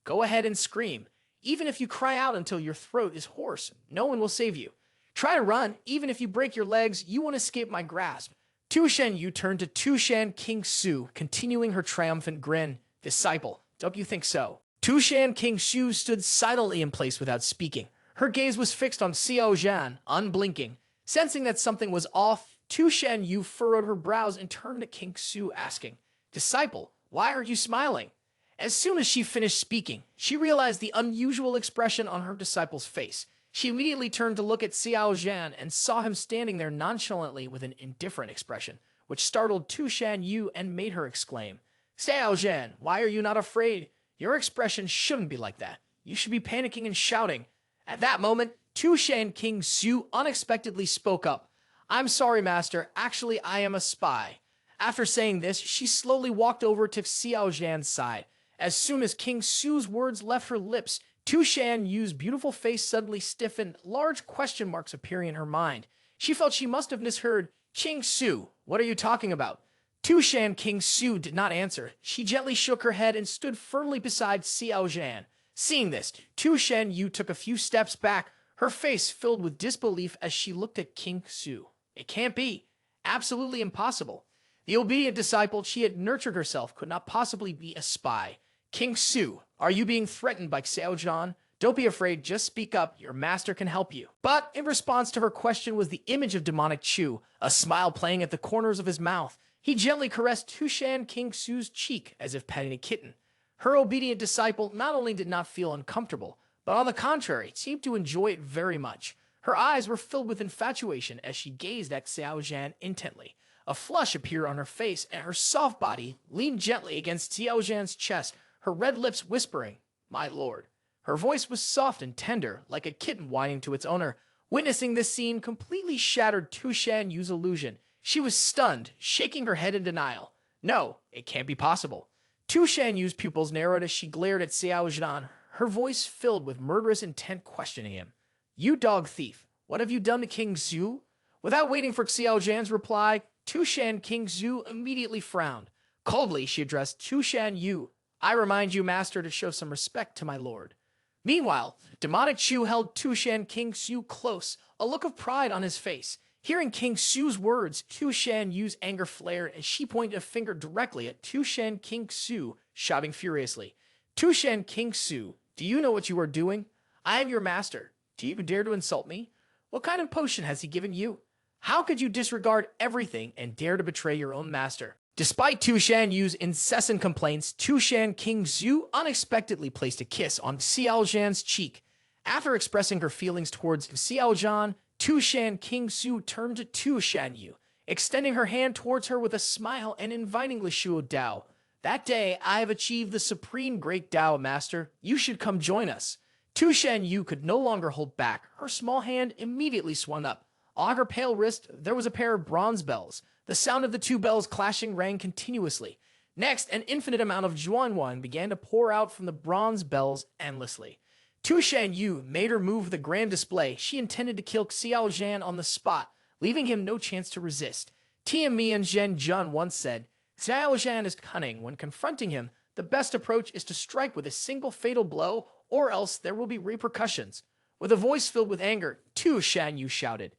[SPEAKER 1] Go ahead and scream. Even if you cry out until your throat is hoarse, no one will save you. Try to run. Even if you break your legs, you won't escape my grasp." Tu Yu turned to Tu Qiong, continuing her triumphant grin. "Disciple, don't you think so?" Tu Qiong stood silently in place without speaking. Her gaze was fixed on Xiao Zhan, unblinking. Sensing that something was off, Tu Yu furrowed her brows and turned to Qiong, asking, "Disciple, why are you smiling?" As soon as she finished speaking, she realized the unusual expression on her disciple's face. She immediately turned to look at Xiao Zhan and saw him standing there nonchalantly with an indifferent expression, which startled Tu Yu and made her exclaim, "Xiao Zhan, why are you not afraid? Your expression shouldn't be like that. You should be panicking and shouting." At that moment, Tu Qiong unexpectedly spoke up. "I'm sorry, master. Actually, I am a spy." After saying this, she slowly walked over to Xiao Zhan's side. As soon as King Su's words left her lips, Tu Yu's beautiful face suddenly stiffened, large question marks appearing in her mind. She felt she must have misheard. "King Su, what are you talking about?" King Su did not answer. She gently shook her head and stood firmly beside Xiao Zhan. Seeing this, Tu Yu took a few steps back, her face filled with disbelief as she looked at King Su. It can't be. Absolutely impossible. The obedient disciple she had nurtured herself could not possibly be a spy. "King Su, are you being threatened by Xiao Zhan? Don't be afraid, just speak up, your master can help you." But in response to her question was the image of demonic Chu, a smile playing at the corners of his mouth. He gently caressed King Su's cheek as if petting a kitten. Her obedient disciple not only did not feel uncomfortable, but on the contrary, seemed to enjoy it very much. Her eyes were filled with infatuation as she gazed at Xiao Zhan intently. A flush appeared on her face, and her soft body leaned gently against Xiao Zhan's chest, her red lips whispering, "My lord." Her voice was soft and tender, like a kitten whining to its owner. Witnessing this scene completely shattered Tu Shan-yu's illusion. She was stunned, shaking her head in denial. No, it can't be possible. Tu Shan-yu's pupils narrowed as she glared at Xiao Zhan, her voice filled with murderous intent, questioning him. "You dog thief, what have you done to King Zhu?" Without waiting for Xiao Zhan's reply, Tu Shan King Zhu immediately frowned. Coldly, she addressed Tu Shan-yu. "I remind you, master, to show some respect to my lord." Meanwhile, demonic Chu held Tu Shan King Zhu close, a look of pride on his face. Hearing King Zhu's words, Tu Shan-yu's anger flared as she pointed a finger directly at Tu Shan King Zhu, shouting furiously, "Tu Shan King Zhu, do you know what you are doing? I am your master. Do you dare to insult me? What kind of potion has he given you? How could you disregard everything and dare to betray your own master?" Despite Tu Shan-yu's incessant complaints, Tu Shan King Zhu unexpectedly placed a kiss on Xiao Zhan's cheek. After expressing her feelings towards Xiao Zhan, Tu Shan King Zhu turned to Tu Shan-yu, extending her hand towards her with a smile and invitingly Shuo Dao. "That day, I have achieved the supreme great Dao, master. You should come join us." Tu Shan-yu could no longer hold back. Her small hand immediately swung up. On her pale wrist, there was a pair of bronze bells. The sound of the two bells clashing rang continuously. Next, an infinite amount of Juan began to pour out from the bronze bells endlessly. Tu Shan-yu made her move with a grand display. She intended to kill Xiao Zhan on the spot, leaving him no chance to resist. Tian Qiong Zhan once said, "Xiao Zhan is cunning. When confronting him, the best approach is to strike with a single fatal blow, or else there will be repercussions." With a voice filled with anger, Tu Shan-yu shouted,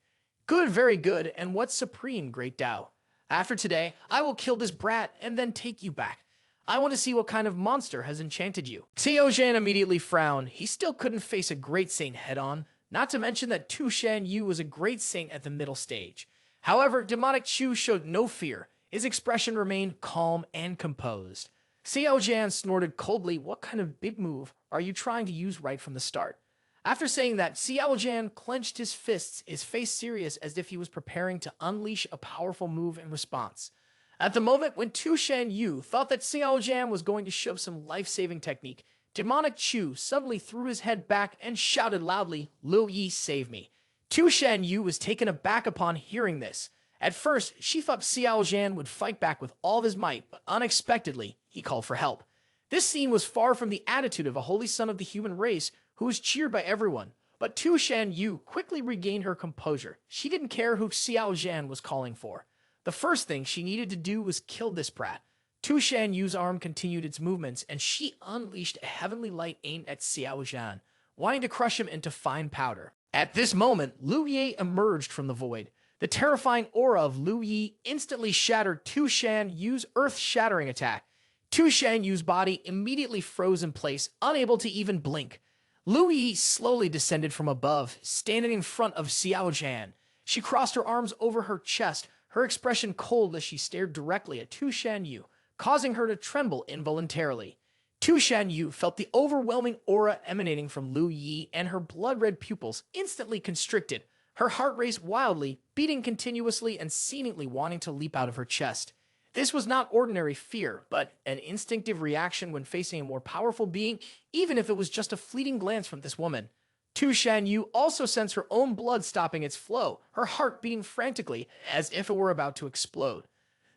[SPEAKER 1] "Good, very good, and what supreme great Tao? After today, I will kill this brat and then take you back. I want to see what kind of monster has enchanted you." Xiao Zhan immediately frowned. He still couldn't face a great saint head-on, not to mention that Tu Shan-yu was a great saint at the middle stage. However, demonic Chu showed no fear. His expression remained calm and composed. Xiao Zhan snorted coldly, "What kind of big move are you trying to use right from the start?" After saying that, Xiao Zhan clenched his fists, his face serious as if he was preparing to unleash a powerful move in response. At the moment when Tu Shan-yu thought that Xiao Zhan was going to show some life-saving technique, demonic Chu suddenly threw his head back and shouted loudly, "Liu Yi, save me." Tu Shan-yu was taken aback upon hearing this. At first, she thought Xiao Zhan would fight back with all of his might, but unexpectedly, he called for help. This scene was far from the attitude of a holy son of the human race who was cheered by everyone. But Tu Shan-yu quickly regained her composure. She didn't care who Xiao Zhan was calling for. The first thing she needed to do was kill this brat. Tu Shan-yu's arm continued its movements, and she unleashed a heavenly light aimed at Xiao Zhan, wanting to crush him into fine powder. At this moment, Liu Yi emerged from the void. The terrifying aura of Liu Yi instantly shattered Tu Shan-yu's earth-shattering attack. Tu Shan-yu's body immediately froze in place, unable to even blink. Liu Yi slowly descended from above, standing in front of Xiao Zhan. She crossed her arms over her chest, her expression cold as she stared directly at Tu Shan-yu, causing her to tremble involuntarily. Tu Shan-yu felt the overwhelming aura emanating from Liu Yi, and her blood-red pupils instantly constricted. Her heart raced wildly, beating continuously and seemingly wanting to leap out of her chest. This was not ordinary fear, but an instinctive reaction when facing a more powerful being, even if it was just a fleeting glance from this woman. Tu Shan-yu also sensed her own blood stopping its flow, her heart beating frantically as if it were about to explode.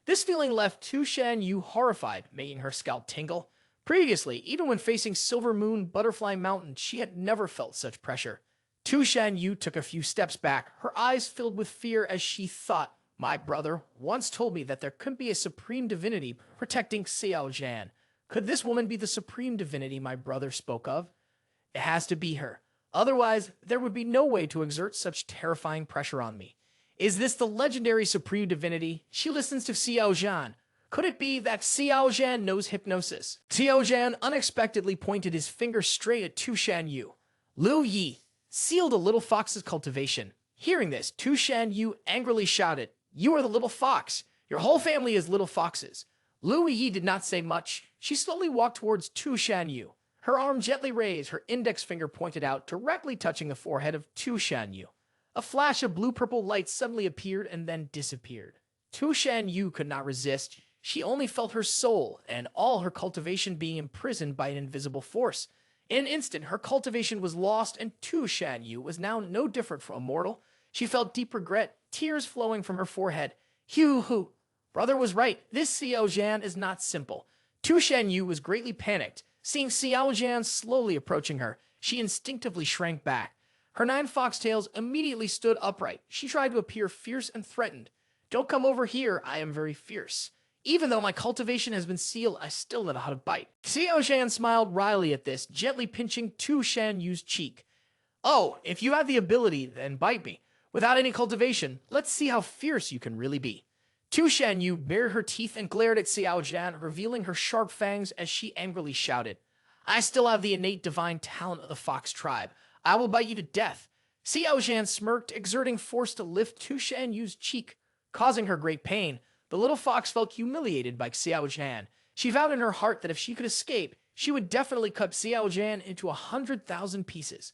[SPEAKER 1] This feeling left Tu Shan-yu horrified, making her scalp tingle. Previously, even when facing Silver Moon Butterfly Mountain, she had never felt such pressure. Tu Shan-yu took a few steps back, her eyes filled with fear as she thought, "My brother once told me that there could be a supreme divinity protecting Xiao Zhan. Could this woman be the supreme divinity my brother spoke of? It has to be her. Otherwise, there would be no way to exert such terrifying pressure on me. Is this the legendary supreme divinity? She listens to Xiao Zhan. Could it be that Xiao Zhan knows hypnosis?" Xiao Zhan unexpectedly pointed his finger straight at Tu Shan-yu. "Liu Yi, sealed a little fox's cultivation." Hearing this, Tu Shan-yu angrily shouted, "You are the little fox. Your whole family is little foxes." Liu Yi did not say much. She slowly walked towards Tu Shan-yu. Her arm gently raised, her index finger pointed out, directly touching the forehead of Tu Shan-yu. A flash of blue-purple light suddenly appeared and then disappeared. Tu Shan Yu could not resist. She only felt her soul and all her cultivation being imprisoned by an invisible force. In an instant, her cultivation was lost, and Tu Shan Yu was now no different from a mortal. She felt deep regret, tears flowing from her forehead. Hu! Brother was right. This Xiao Zhan is not simple. Tu Shan Yu was greatly panicked. Seeing Xiao Zhan slowly approaching her, she instinctively shrank back. Her 9 foxtails immediately stood upright. She tried to appear fierce and threatened. Don't come over here, I am very fierce. Even though my cultivation has been sealed, I still know how to bite. Xiao Zhan smiled wryly at this, gently pinching Tu Shan Yu's cheek. Oh, if you have the ability, then bite me. Without any cultivation, let's see how fierce you can really be. Tu Shan Yu bared her teeth and glared at Xiao Zhan, revealing her sharp fangs as she angrily shouted, I still have the innate divine talent of the fox tribe. I will bite you to death. Xiao Zhan smirked, exerting force to lift Tu Shan Yu's cheek, causing her great pain. The little fox felt humiliated by Xiao Zhan. She vowed in her heart that if she could escape, she would definitely cut Xiao Zhan into 100,000 pieces.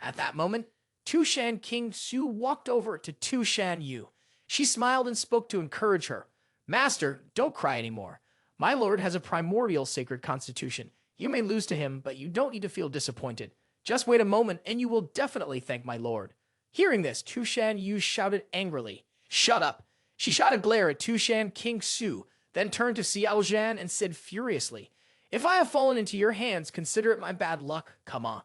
[SPEAKER 1] At that moment, Tu Shan King Su walked over to Tu Shan Yu. She smiled and spoke to encourage her. Master, don't cry anymore. My lord has a primordial sacred constitution. You may lose to him, but you don't need to feel disappointed. Just wait a moment, and you will definitely thank my lord. Hearing this, Tu Shan Yu shouted angrily, Shut up! She shot a glare at Tu Shan King Su, then turned to Xiao Zhan and said furiously, If I have fallen into your hands, consider it my bad luck. Come on.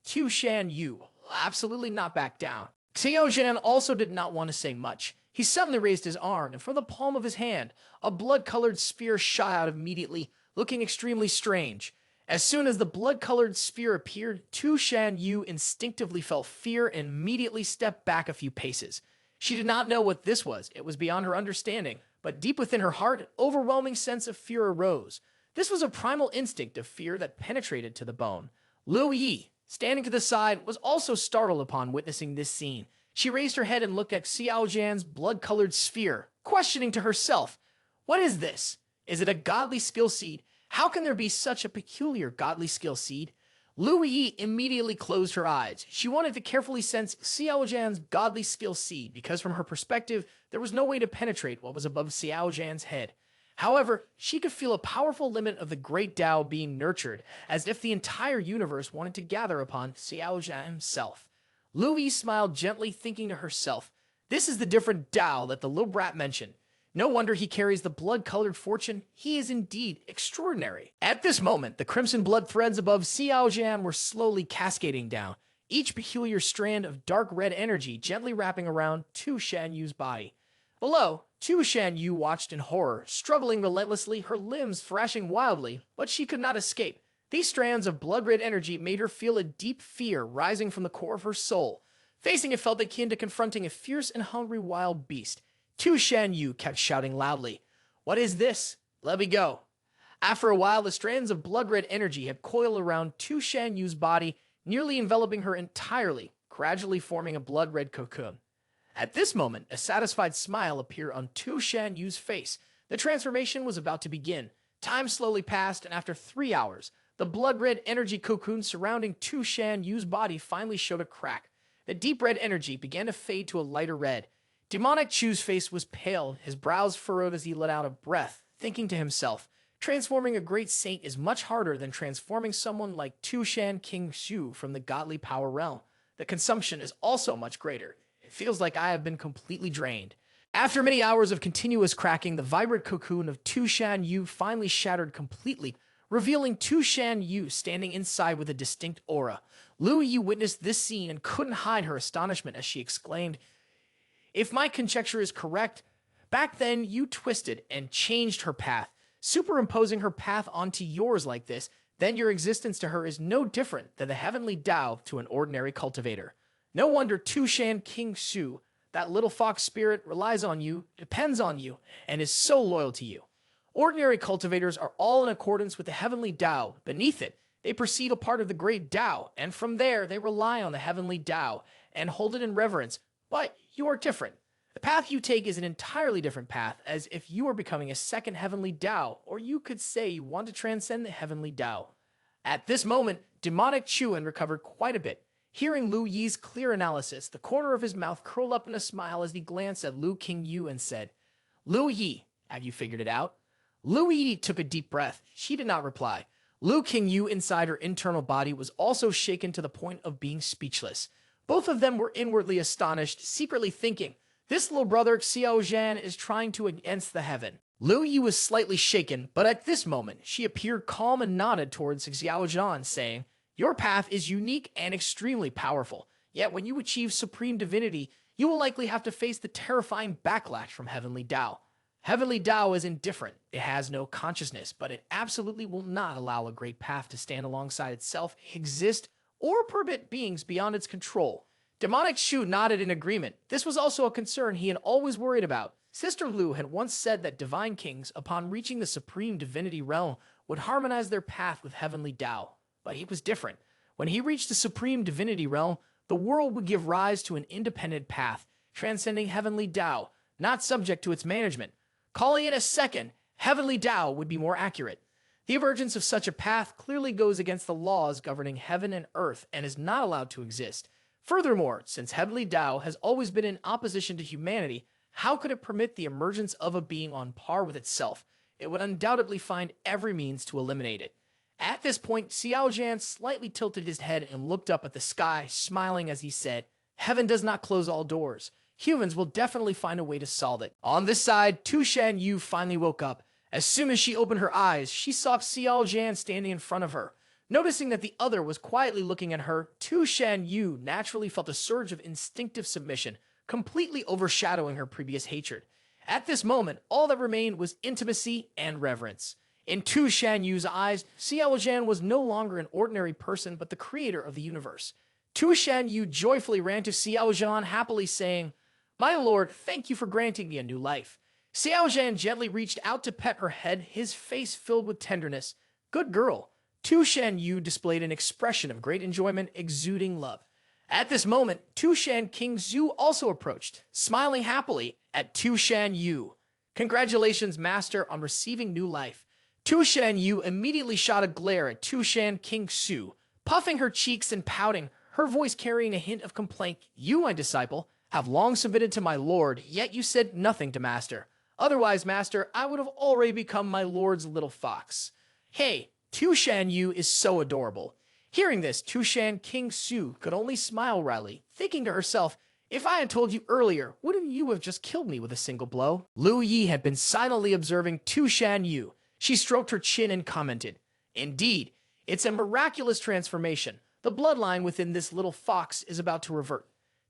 [SPEAKER 1] Tu Shan Yu, will absolutely not back down. Xiao Zhan also did not want to say much. He suddenly raised his arm, and from the palm of his hand, a blood-colored sphere shot out immediately, looking extremely strange. As soon as the blood-colored sphere appeared, Tu Shan Yu instinctively felt fear and immediately stepped back a few paces. She did not know what this was. It was beyond her understanding, but deep within her heart, an overwhelming sense of fear arose. This was a primal instinct of fear that penetrated to the bone. Lu Yi, standing to the side, was also startled upon witnessing this scene. She raised her head and looked at Xiao Zhan's blood-colored sphere, questioning to herself, What is this? Is it a godly skill seed? How can there be such a peculiar godly skill seed? Lu Yi immediately closed her eyes. She wanted to carefully sense Xiao Zhan's godly skill seed because from her perspective, there was no way to penetrate what was above Xiao Zhan's head. However, she could feel a powerful limit of the great Tao being nurtured, as if the entire universe wanted to gather upon Xiao Zhan himself. Lu Yi smiled gently, thinking to herself, This is the different Tao that the little brat mentioned. No wonder he carries the blood-colored fortune. He is indeed extraordinary. At this moment, the crimson blood threads above Xiao Zhan were slowly cascading down, each peculiar strand of dark red energy gently wrapping around Tu Shan Yu's body. Below, Tu Shan Yu watched in horror, struggling relentlessly, her limbs thrashing wildly, but she could not escape. These strands of blood-red energy made her feel a deep fear rising from the core of her soul. Facing it felt akin to confronting a fierce and hungry wild beast. Tu Shan Yu kept shouting loudly, What is this? Let me go. After a while, the strands of blood-red energy had coiled around Tu Shan Yu's body, nearly enveloping her entirely, gradually forming a blood-red cocoon. At this moment, a satisfied smile appeared on Tu Shan Yu's face. The transformation was about to begin. Time slowly passed, and after 3 hours, the blood-red energy cocoon surrounding Tu Shan Yu's body finally showed a crack. The deep red energy began to fade to a lighter red. Demonic Chu's face was pale, his brows furrowed as he let out a breath, thinking to himself, transforming a great saint is much harder than transforming someone like Tu Shan King Su from the godly power realm. The consumption is also much greater. It feels like I have been completely drained. After many hours of continuous cracking, the vibrant cocoon of Tu Shan Yu finally shattered completely, revealing Tu Shan Yu standing inside with a distinct aura. Lu Yi witnessed this scene and couldn't hide her astonishment as she exclaimed, If my conjecture is correct, back then you twisted and changed her path, superimposing her path onto yours like this, then your existence to her is no different than the heavenly Tao to an ordinary cultivator. No wonder Tu Shan King Su, that little fox spirit, relies on you, depends on you, and is so loyal to you. Ordinary cultivators are all in accordance with the heavenly Tao. Beneath it, they perceive a part of the great Tao, and from there they rely on the heavenly Tao and hold it in reverence. But you are different. The path you take is an entirely different path, as if you are becoming a second heavenly Tao, or you could say you want to transcend the heavenly Tao. At this moment, demonic Chu had recovered quite a bit. Hearing Lu Yi's clear analysis, the corner of his mouth curled up in a smile as he glanced at Lu King Yu and said, Lu Yi, have you figured it out? Lu Yi took a deep breath. She did not reply. Lu Qingyu inside her internal body was also shaken to the point of being speechless. Both of them were inwardly astonished, secretly thinking, this little brother Xiao Zhan is trying to against the heaven. Lu Yi was slightly shaken, but at this moment, she appeared calm and nodded towards Xiao Zhan, saying, your path is unique and extremely powerful. Yet when you achieve supreme divinity, you will likely have to face the terrifying backlash from Heavenly Tao. Heavenly Tao is indifferent. It has no consciousness, but it absolutely will not allow a great path to stand alongside itself, exist, or permit beings beyond its control. Demonic Chu nodded in agreement. This was also a concern he had always worried about. Sister Lu had once said that divine kings, upon reaching the supreme divinity realm, would harmonize their path with Heavenly Tao. But he was different. When he reached the supreme divinity realm, the world would give rise to an independent path, transcending Heavenly Tao, not subject to its management. Calling it a second, Heavenly Tao would be more accurate. The emergence of such a path clearly goes against the laws governing heaven and earth and is not allowed to exist. Furthermore, since Heavenly Tao has always been in opposition to humanity, how could it permit the emergence of a being on par with itself? It would undoubtedly find every means to eliminate it. At this point, Xiao Zhan slightly tilted his head and looked up at the sky, smiling as he said, heaven does not close all doors. Humans will definitely find a way to solve it. On this side, Tu Shanyu finally woke up. As soon as she opened her eyes, she saw Xiao Zhan standing in front of her. Noticing that the other was quietly looking at her, Tu Shanyu naturally felt a surge of instinctive submission, completely overshadowing her previous hatred. At this moment, all that remained was intimacy and reverence. In Tu Shanyu's eyes, Xiao Zhan was no longer an ordinary person but the creator of the universe. Tu Shanyu joyfully ran to Xiao Zhan, happily saying, my lord, thank you for granting me a new life. Xiao Zhan gently reached out to pet her head, his face filled with tenderness. Good girl. Tu Shanyu displayed an expression of great enjoyment, exuding love. At this moment, Tu Shan King Zhu also approached, smiling happily at Tu Shanyu. Congratulations, master, on receiving new life. Tu Shanyu immediately shot a glare at Tu Shan King Su, puffing her cheeks and pouting, her voice carrying a hint of complaint. You, my disciple, have long submitted to my lord, yet you said nothing to master. Otherwise, master, I would have already become my lord's little fox. Hey, Tu Shanyu is so adorable. Hearing this, Tu Shan King Su could only smile wryly, thinking to herself, if I had told you earlier, wouldn't you have just killed me with a single blow? Lu Yi had been silently observing Tu Shanyu. She stroked her chin and commented, indeed, it's a miraculous transformation. The bloodline within this little fox is about to revert.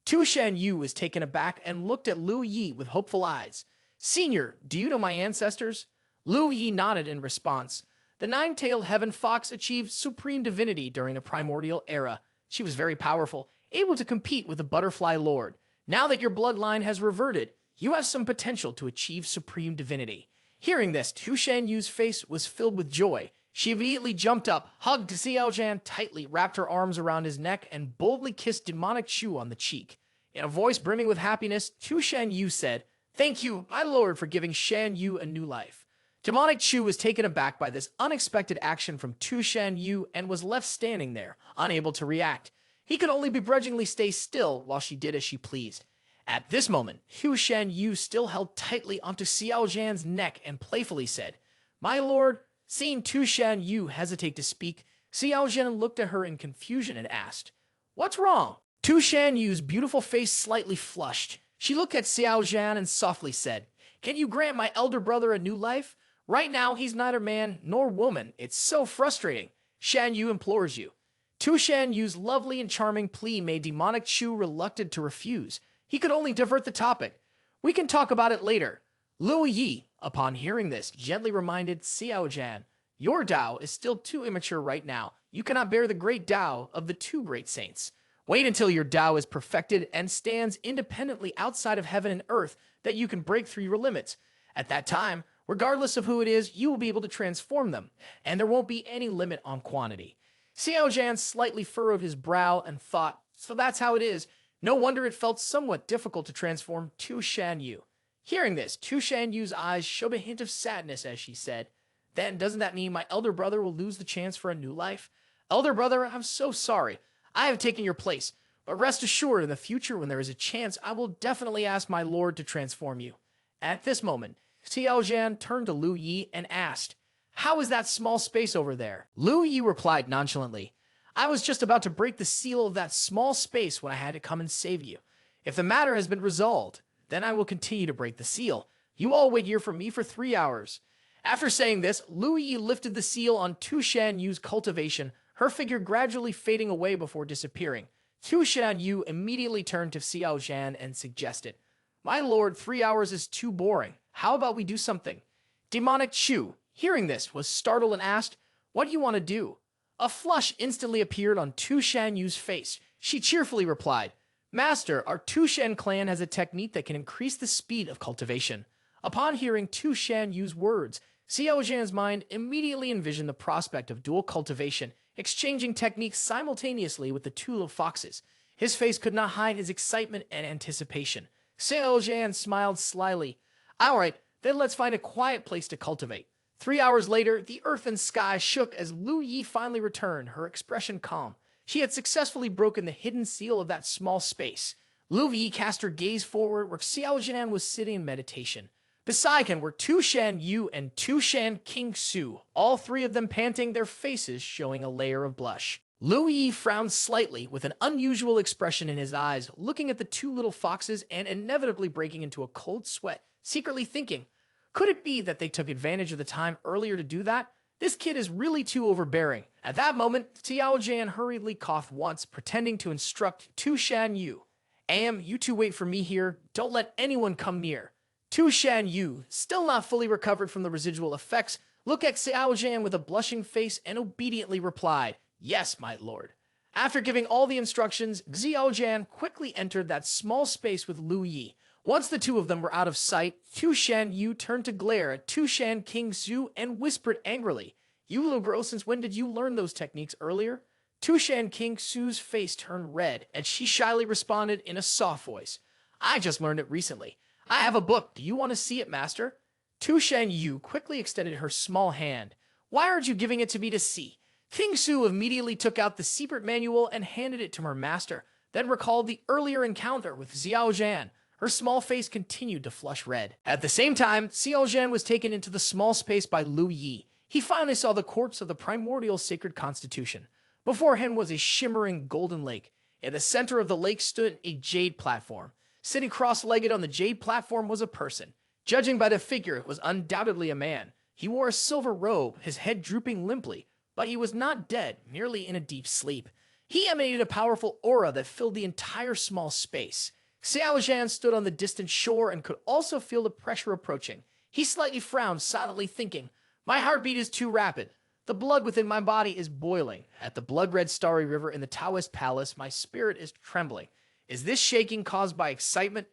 [SPEAKER 1] Tu Shanyu was taken aback and looked at Lu Yi with hopeful eyes. Senior, do you know my ancestors? Lu Yi nodded in response. The nine-tailed heaven fox achieved supreme divinity during the primordial era. She was very powerful, able to compete with the butterfly lord. Now that your bloodline has reverted, you have some potential to achieve supreme divinity. Hearing this, Tu Shanyu's face was filled with joy. She immediately jumped up, hugged Xiao Zhan tightly, wrapped her arms around his neck, and boldly kissed Demonic Chu on the cheek. In a voice brimming with happiness, Tu Shanyu said, thank you, my lord, for giving Shanyu a new life. Demonic Chu was taken aback by this unexpected action from Tu Shanyu and was left standing there, unable to react. He could only begrudgingly stay still while she did as she pleased. At this moment, Tu Shanyu still held tightly onto Xiao Zhan's neck and playfully said, my lord. Seeing Tu Shanyu hesitate to speak, Xiao Zhan looked at her in confusion and asked, what's wrong? Tu Shanyu's beautiful face slightly flushed. She looked at Xiao Zhan and softly said, can you grant my elder brother a new life? Right now, he's neither man nor woman. It's so frustrating. Shanyu implores you. Tu Shanyu's lovely and charming plea made Demonic Chu reluctant to refuse. He could only divert the topic. We can talk about it later. Lu Yi, upon hearing this, gently reminded Xiao Zhan, your Tao is still too immature right now. You cannot bear the great Tao of the two great saints. Wait until your Tao is perfected and stands independently outside of heaven and earth that you can break through your limits. At that time, regardless of who it is, you will be able to transform them, and there won't be any limit on quantity. Xiao Zhan slightly furrowed his brow and thought, so that's how it is. No wonder it felt somewhat difficult to transform Tu Shanyu. Hearing this, Tu Shanyu's eyes showed a hint of sadness as she said, then doesn't that mean my elder brother will lose the chance for a new life? Elder brother, I'm so sorry. I have taken your place, but rest assured in the future when there is a chance, I will definitely ask my lord to transform you. At this moment, Xiao Zhan turned to Lu Yi and asked, "How is that small space over there?" Lu Yi replied nonchalantly, "I was just about to break the seal of that small space when I had to come and save you. If the matter has been resolved, then I will continue to break the seal. You all wait here for me for 3 hours." After saying this, Lu Yi lifted the seal on Tu Yu's cultivation, her figure gradually fading away before disappearing. Tu Yu immediately turned to Xiao Zhan and suggested, "My lord, 3 hours is too boring. How about we do something?" Demonic Chu, hearing this, was startled and asked, "What do you want to do?" A flush instantly appeared on Tu Yu's face. She cheerfully replied, "Master, our Tu Shan clan has a technique that can increase the speed of cultivation." Upon hearing Tu Yu's words, Xiao Zhan's mind immediately envisioned the prospect of dual cultivation, exchanging techniques simultaneously with the two little foxes. His face could not hide his excitement and anticipation. Xiao Zhan smiled slyly. "All right, then let's find a quiet place to cultivate." 3 hours later, the earth and sky shook as Lu Yi finally returned, her expression calm. She had successfully broken the hidden seal of that small space. Lu Yi cast her gaze forward where Xiao Zhan was sitting in meditation. Beside him were Tu Yu and Qiong Continent, all three of them panting, their faces showing a layer of blush. Lu Yi frowned slightly with an unusual expression in his eyes, looking at the two little foxes and inevitably breaking into a cold sweat, secretly thinking, could it be that they took advantage of the time earlier to do that? This kid is really too overbearing. At that moment, Xiao Zhan hurriedly coughed once, pretending to instruct Tu Yu. "Am, you two wait for me here. Don't let anyone come near." Tu Yu, still not fully recovered from the residual effects, looked at Xiao Zhan with a blushing face and obediently replied, "Yes, my lord." After giving all the instructions, Xiao Zhan quickly entered that small space with Lu Yi. Once the two of them were out of sight, Tu Yu turned to glare at Tu Continent and whispered angrily, "You little girl, since when did you learn those techniques earlier?" Tu Continent's face turned red, and she shyly responded in a soft voice, "I just learned it recently. I have a book. Do you want to see it, master?" Tu Yu quickly extended her small hand. "Why aren't you giving it to me to see?" King Su immediately took out the secret manual and handed it to her master, then recalled the earlier encounter with Xiao Zhan. Her small face continued to flush red. At the same time, Xiao Zhan was taken into the small space by Lu Yi. He finally saw the corpse of the primordial sacred constitution. Before him was a shimmering golden lake. In the center of the lake stood a jade platform. Sitting cross-legged on the jade platform was a person. Judging by the figure, it was undoubtedly a man. He wore a silver robe, his head drooping limply, but he was not dead, merely in a deep sleep. He emanated a powerful aura that filled the entire small space. Xiao Zhan stood on the distant shore and could also feel the pressure approaching. He slightly frowned, silently thinking, "My heartbeat is too rapid. The blood within my body is boiling. At the blood-red starry river in the Taoist palace, my spirit is trembling. Is this shaking caused by excitement?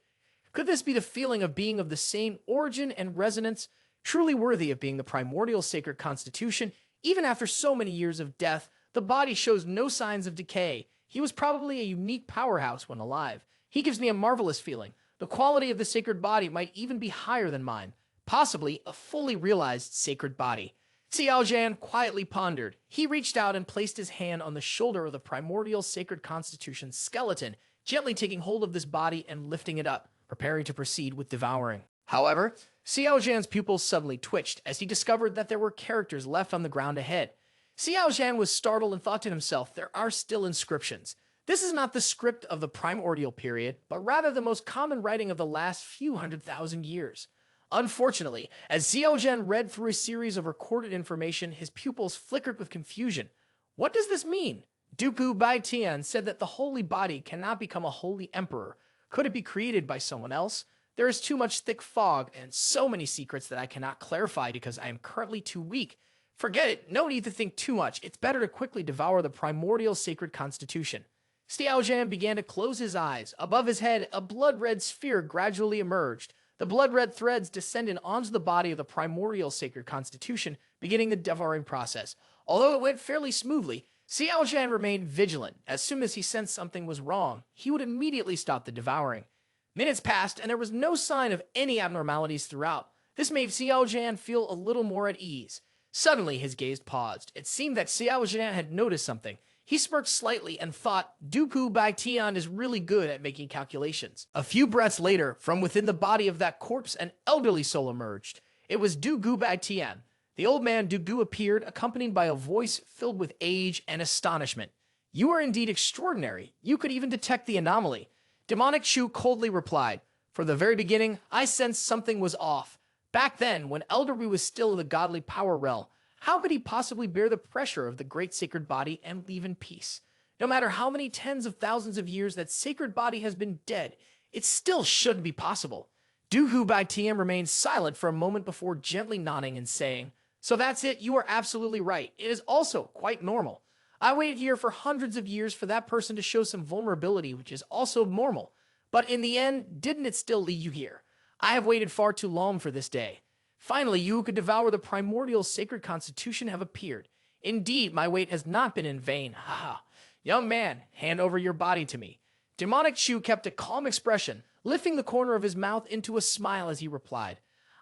[SPEAKER 1] Could this be the feeling of being of the same origin and resonance, truly worthy of being the primordial sacred constitution? Even after so many years of death, the body shows no signs of decay. He was probably a unique powerhouse when alive. He gives me a marvelous feeling. The quality of the sacred body might even be higher than mine, possibly a fully realized sacred body." Xiao Zhan quietly pondered. He reached out and placed his hand on the shoulder of the primordial sacred constitution's skeleton, gently taking hold of this body and lifting it up, preparing to proceed with devouring. However, Xiao Zhan's pupils suddenly twitched as he discovered that there were characters left on the ground ahead. Xiao Zhan was startled and thought to himself, there are still inscriptions. This is not the script of the primordial period, but rather the most common writing of the last few 100,000 years. Unfortunately, as Xiao Zhan read through a series of recorded information, his pupils flickered with confusion. What does this mean? Dupu Bai Tian said that the holy body cannot become a holy emperor. Could it be created by someone else? There is too much thick fog and so many secrets that I cannot clarify because I am currently too weak. Forget it, no need to think too much. It's better to quickly devour the primordial sacred constitution. Xiao Zhan began to close his eyes. Above his head, a blood-red sphere gradually emerged. The blood-red threads descended onto the body of the primordial sacred constitution, beginning the devouring process. Although it went fairly smoothly, Xiao Zhan remained vigilant. As soon as he sensed something was wrong, he would immediately stop the devouring. Minutes passed, and there was no sign of any abnormalities throughout. This made Xiao Zhan feel a little more at ease. Suddenly, his gaze paused. It seemed that Xiao Zhan had noticed something. He smirked slightly and thought, Dupu Bai Tian is really good at making calculations. A few breaths later, from within the body of that corpse, an elderly soul emerged. It was Du Gu Bai Tian. The old man Du Gu appeared, accompanied by a voice filled with age and astonishment. You are indeed extraordinary. You could even detect the anomaly. Demonic Chu coldly replied, from the very beginning, I sensed something was off. Back then, when Elder Wu was still in the godly power realm, how could he possibly bear the pressure of the great sacred body and leave in peace? No matter how many tens of thousands of years that sacred body has been dead, it still shouldn't be possible. Du Hu Bai Tian remained silent for a moment before gently nodding and saying, so that's it, you are absolutely right. It is also quite normal. I waited here for hundreds of years for that person to show some vulnerability, which is also normal. But in the end, didn't it still lead you here? I have waited far too long for this day. Finally, you who could devour the primordial sacred constitution have appeared. Indeed, my wait has not been in vain. Ha! Young man, hand over your body to me. Demonic Chu kept a calm expression, lifting the corner of his mouth into a smile as he replied,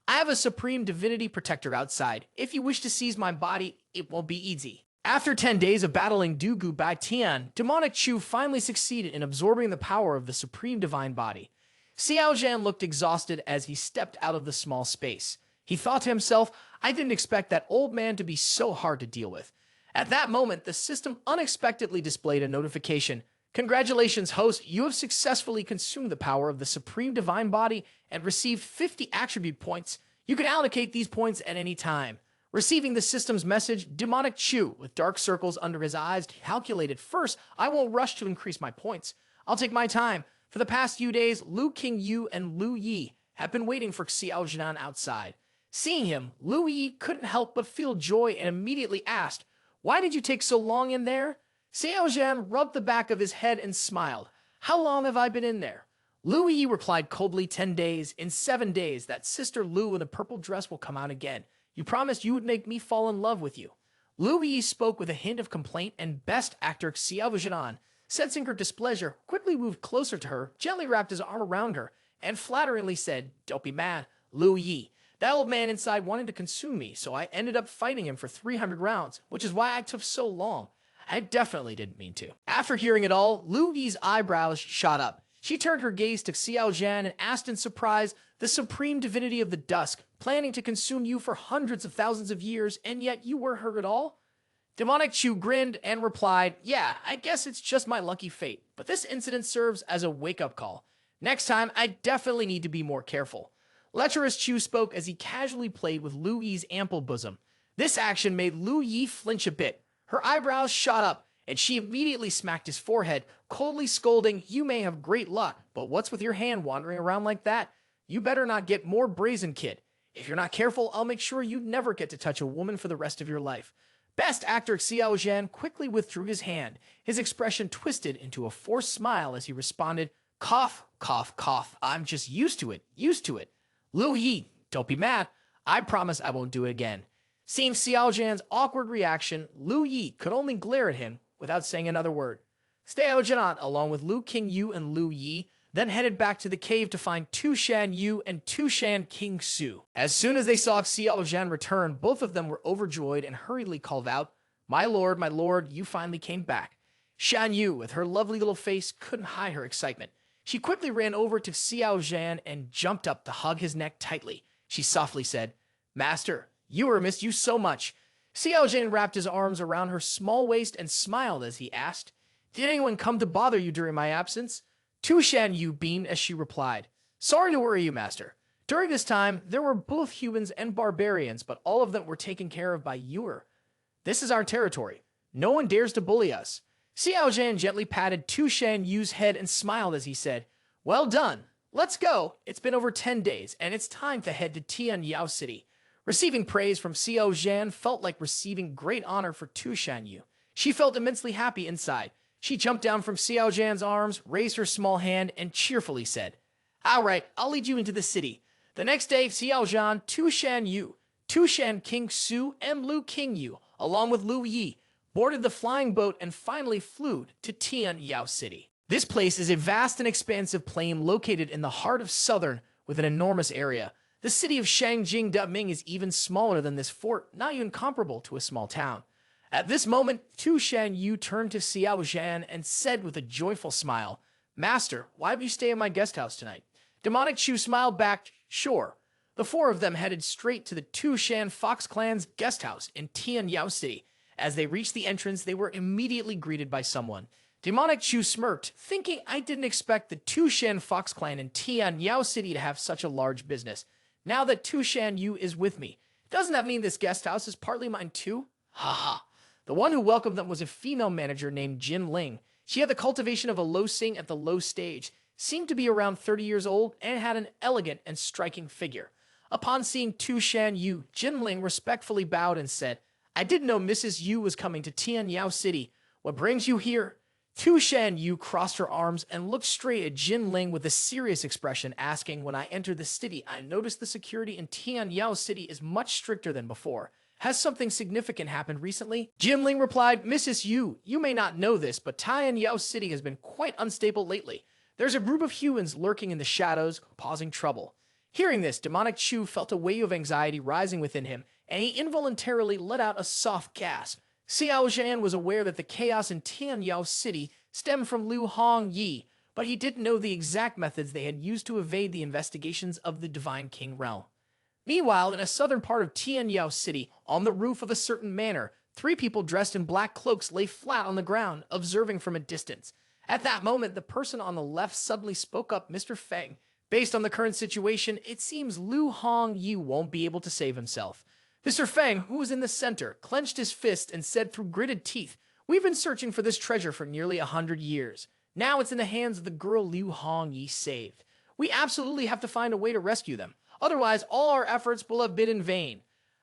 [SPEAKER 1] I have a supreme divinity protector outside. If you wish to seize my body, it won't be easy. After 10 days of battling Du Gu Bai Tian, Demonic Chu finally succeeded in absorbing the power of the supreme divine body. Xiao Zhan looked exhausted as he stepped out of the small space. He thought to himself, I didn't expect that old man to be so hard to deal with. At that moment, the system unexpectedly displayed a notification. Congratulations, host, you have successfully consumed the power of the supreme divine body and received 50 attribute points. You can allocate these points at any time. Receiving the system's message, Demonic Chu, with dark circles under his eyes, calculated, first, I won't rush to increase my points. I'll take my time. For the past few days, Lu Qingyu and Lu Yi have been waiting for Xiao Zhan outside. Seeing him, Lu Yi couldn't help but feel joy and immediately asked, why did you take so long in there? Xiao Zhan rubbed the back of his head and smiled. How long have I been in there? Lu Yi replied coldly, 10 days. In 7 days, that sister Lu in a purple dress will come out again. You promised you would make me fall in love with you. Lu Yi spoke with a hint of complaint, and best actor Xiao Zhan, sensing her displeasure, quickly moved closer to her, gently wrapped his arm around her, and flatteringly said, don't be mad, Lu Yi. That old man inside wanted to consume me, so I ended up fighting him for 300 rounds, which is why I took so long. I definitely didn't mean to. After hearing it all, Lu Yi's eyebrows shot up. She turned her gaze to Xiao Zhan and asked in surprise, the supreme divinity of the dusk, planning to consume you for hundreds of thousands of years, and yet you weren't hurt at all? Demonic Chu grinned and replied, yeah, I guess it's just my lucky fate, but this incident serves as a wake-up call. Next time, I definitely need to be more careful. Lecherous Chu spoke as he casually played with Lu Yi's ample bosom. This action made Lu Yi flinch a bit. Her eyebrows shot up, and she immediately smacked his forehead, coldly scolding, you may have great luck, but what's with your hand wandering around like that? You better not get more brazen, kid. If you're not careful, I'll make sure you never get to touch a woman for the rest of your life. Best actor Xiao Zhan quickly withdrew his hand. His expression twisted into a forced smile as he responded, cough, cough, cough. I'm just used to it, used to it. Lu Yi, don't be mad. I promise I won't do it again. Seeing Xiao Zhan's awkward reaction, Lu Yi could only glare at him without saying another word. Xiao Zhan, along with Lu Qingyu and Lu Yi, then headed back to the cave to find Tu Shan Yu and Tu Shan King Su. As soon as they saw Xiao Zhan return, both of them were overjoyed and hurriedly called out, my lord, you finally came back. Shan Yu, with her lovely little face, couldn't hide her excitement. She quickly ran over to Xiao Zhan and jumped up to hug his neck tightly. She softly said, Master, Yu missed you so much. Xiao Zhan wrapped his arms around her small waist and smiled as he asked, did anyone come to bother you during my absence? Tu Shan Yu beamed as she replied, sorry to worry you, Master. During this time, there were both humans and barbarians, but all of them were taken care of by Yu. This is our territory. No one dares to bully us. Xiao Zhan gently patted Tu Shan Yu's head and smiled as he said, well done. Let's go. It's been over 10 days, and it's time to head to Tian Yao City. Receiving praise from Xiao Zhan felt like receiving great honor for Tu Shan Yu. She felt immensely happy inside. She jumped down from Xiao Zhan's arms, raised her small hand, and cheerfully said, all right, I'll lead you into the city. The next day, Xiao Zhan, Tu Shan Yu, Tu Shan King Su, and Lu Qingyu, along with Lu Yi, boarded the flying boat and finally flew to Tian Yao City. This place is a vast and expansive plain located in the heart of Southern with an enormous area. The city of Shangjing Deming is even smaller than this fort, not even comparable to a small town. At this moment, Tu Shan Yu turned to Xiao Zhan and said with a joyful smile, Master, why have you stay in my guest house tonight? Demonic Chu smiled back, sure. The four of them headed straight to the Tu Shan Fox clan's guest house in Tian Yao City. As they reached the entrance, they were immediately greeted by someone. Demonic Chu smirked, thinking I didn't expect the Tu Shan Fox clan in Tian Yao City to have such a large business. Now that Tu Shan Yu is with me, doesn't that mean this guest house is partly mine too? Ha ha. The one who welcomed them was a female manager named Jin Ling. She had the cultivation of a low sing at the low stage, seemed to be around 30 years old, and had an elegant and striking figure. Upon seeing Tu Shan Yu, Jin Ling respectfully bowed and said, I didn't know Mrs. Yu was coming to Tian Yao City. What brings you here? Tu Shan Yu crossed her arms and looked straight at Jin Ling with a serious expression, asking, when I entered the city, I noticed the security in Tian Yao City is much stricter than before. Has something significant happened recently? Jin Ling replied, Mrs. Yu, you may not know this, but Tian Yao City has been quite unstable lately. There's a group of humans lurking in the shadows, causing trouble. Hearing this, Demonic Chu felt a wave of anxiety rising within him, and he involuntarily let out a soft gasp. Xiao Zhan was aware that the chaos in Tian Yao City stemmed from Lu Hongyi, but he didn't know the exact methods they had used to evade the investigations of the Divine King realm. Meanwhile, in a southern part of Tian Yao City, on the roof of a certain manor, three people dressed in black cloaks lay flat on the ground, observing from a distance. At that moment, the person on the left suddenly spoke up, Mr. Feng. Based on the current situation, it seems Lu Hongyi won't be able to save himself. Mr. Feng, who was in the center, clenched his fist and said through gritted teeth, We've been searching for this treasure for nearly 100 years. Now it's in the hands of the girl Lu Hongyi saved. We absolutely have to find a way to rescue them. Otherwise, all our efforts will have been in vain.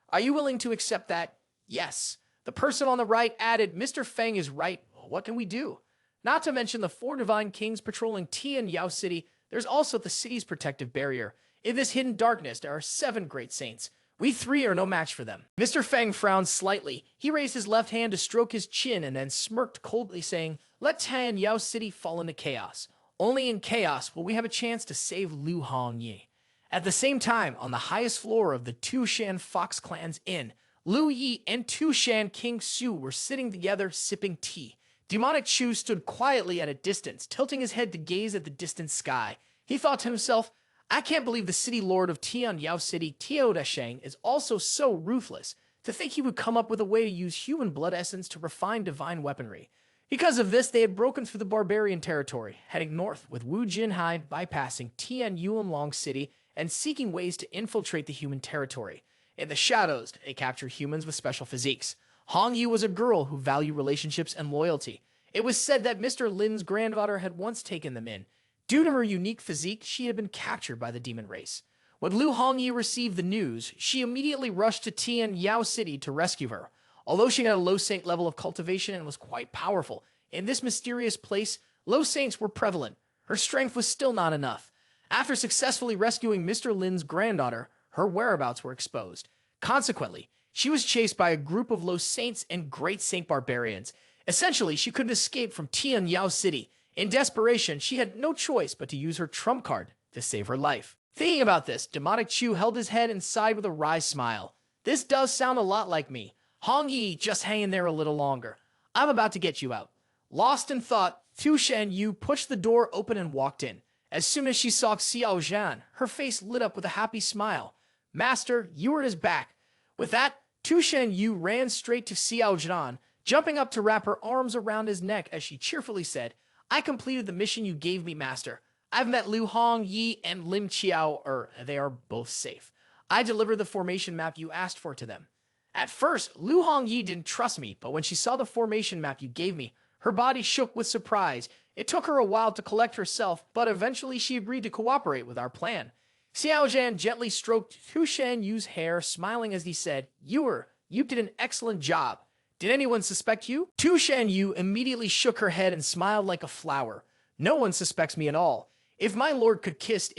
[SPEAKER 1] Are you willing to accept that? Yes. The person on the right added, Mr. Feng is right. What can we do? Not to mention the four divine kings patrolling Tian Yao City, there's also the city's protective barrier. In this hidden darkness, there are 7 great saints. We 3 are no match for them. Mr. Feng frowned slightly. He raised his left hand to stroke his chin and then smirked coldly, saying, Let Tian Yao City fall into chaos. Only in chaos will we have a chance to save Lu Hongyi. At the same time, on the highest floor of the Tu Shan Fox clan's inn, Lu Yi and Tu Shan King Su were sitting together sipping tea. Demonic Chu stood quietly at a distance, tilting his head to gaze at the distant sky. He thought to himself, I can't believe the city lord of Tian Yao City, Tio Dasheng, is also so ruthless. To think he would come up with a way to use human blood essence to refine divine weaponry. Because of this, they had broken through the barbarian territory, heading north with Wu Jinhai bypassing Tian Yuanlong City and seeking ways to infiltrate the human territory. In the shadows, they captured humans with special physiques. Hong Yu was a girl who valued relationships and loyalty. It was said that Mr. Lin's granddaughter had once taken them in. Due to her unique physique, she had been captured by the demon race. When Lu Hongyi received the news, she immediately rushed to Tian Yao City to rescue her. Although she had a low saint level of cultivation and was quite powerful, in this mysterious place, low saints were prevalent. Her strength was still not enough. After successfully rescuing Mr. Lin's granddaughter, her whereabouts were exposed. Consequently, she was chased by a group of low saints and great saint barbarians. Essentially, she couldn't escape from Tian Yao City. In desperation, she had no choice but to use her trump card to save her life. Thinking about this, Demonic Chu held his head and sighed with a wry smile. This does sound a lot like me. Hong Yi, just hang in there a little longer. I'm about to get you out. Lost in thought, Tu Shan Yu pushed the door open and walked in. As soon as she saw Xiao Zhan, her face lit up with a happy smile. Master, Ewart is back. With that, Tu Shan Yu ran straight to Xiao Zhan, jumping up to wrap her arms around his neck as she cheerfully said, I completed the mission you gave me, Master. I've met Lu Hongyi and Lim Qiao, they are both safe. I delivered the formation map you asked for to them. At first, Lu Hongyi didn't trust me, but when she saw the formation map you gave me, her body shook with surprise. It took her a while to collect herself, but eventually she agreed to cooperate with our plan. Xiao Zhan gently stroked Tu Shan Yu's hair, smiling as he said, you did an excellent job. Did anyone suspect you? Tu Shan Yu immediately shook her head and smiled like a flower. No one suspects me at all. If my lord could kiss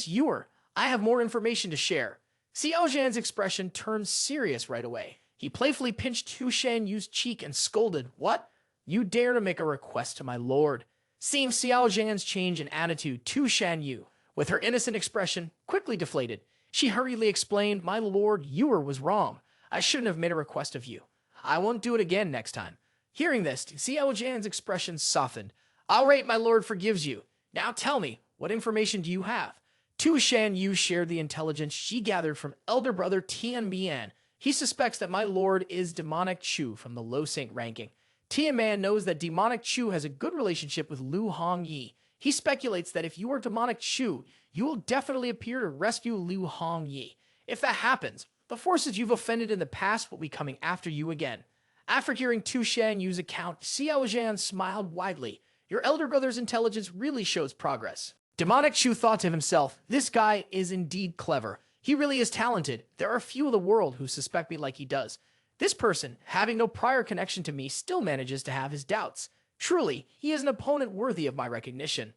[SPEAKER 1] Ewart, I have more information to share. Xiao Zhan's expression turned serious right away. He playfully pinched Tu Shan Yu's cheek and scolded, What? You dare to make a request to my lord? Seeing Xiao Zhan's change in attitude, Tu Shan Yu, with her innocent expression, quickly deflated. She hurriedly explained, My lord, Ewart was wrong. I shouldn't have made a request of you. I won't do it again next time. Hearing this, Xiao Zhan's expression softened. All right, my lord forgives you. Now tell me, what information do you have? Tu Shan Yu shared the intelligence she gathered from elder brother Tian Mian. He suspects that my lord is demonic Chu from the low saint ranking. Tian Man knows that demonic Chu has a good relationship with Lu Hongyi. He speculates that if you are demonic Chu, you will definitely appear to rescue Lu Hongyi. If that happens, the forces you've offended in the past will be coming after you again. After hearing Tu Shan Yu's account, Xiao Zhan smiled widely. Your elder brother's intelligence really shows progress. Demonic Chu thought to himself, this guy is indeed clever. He really is talented. There are few in the world who suspect me like he does. This person, having no prior connection to me, still manages to have his doubts. Truly, he is an opponent worthy of my recognition.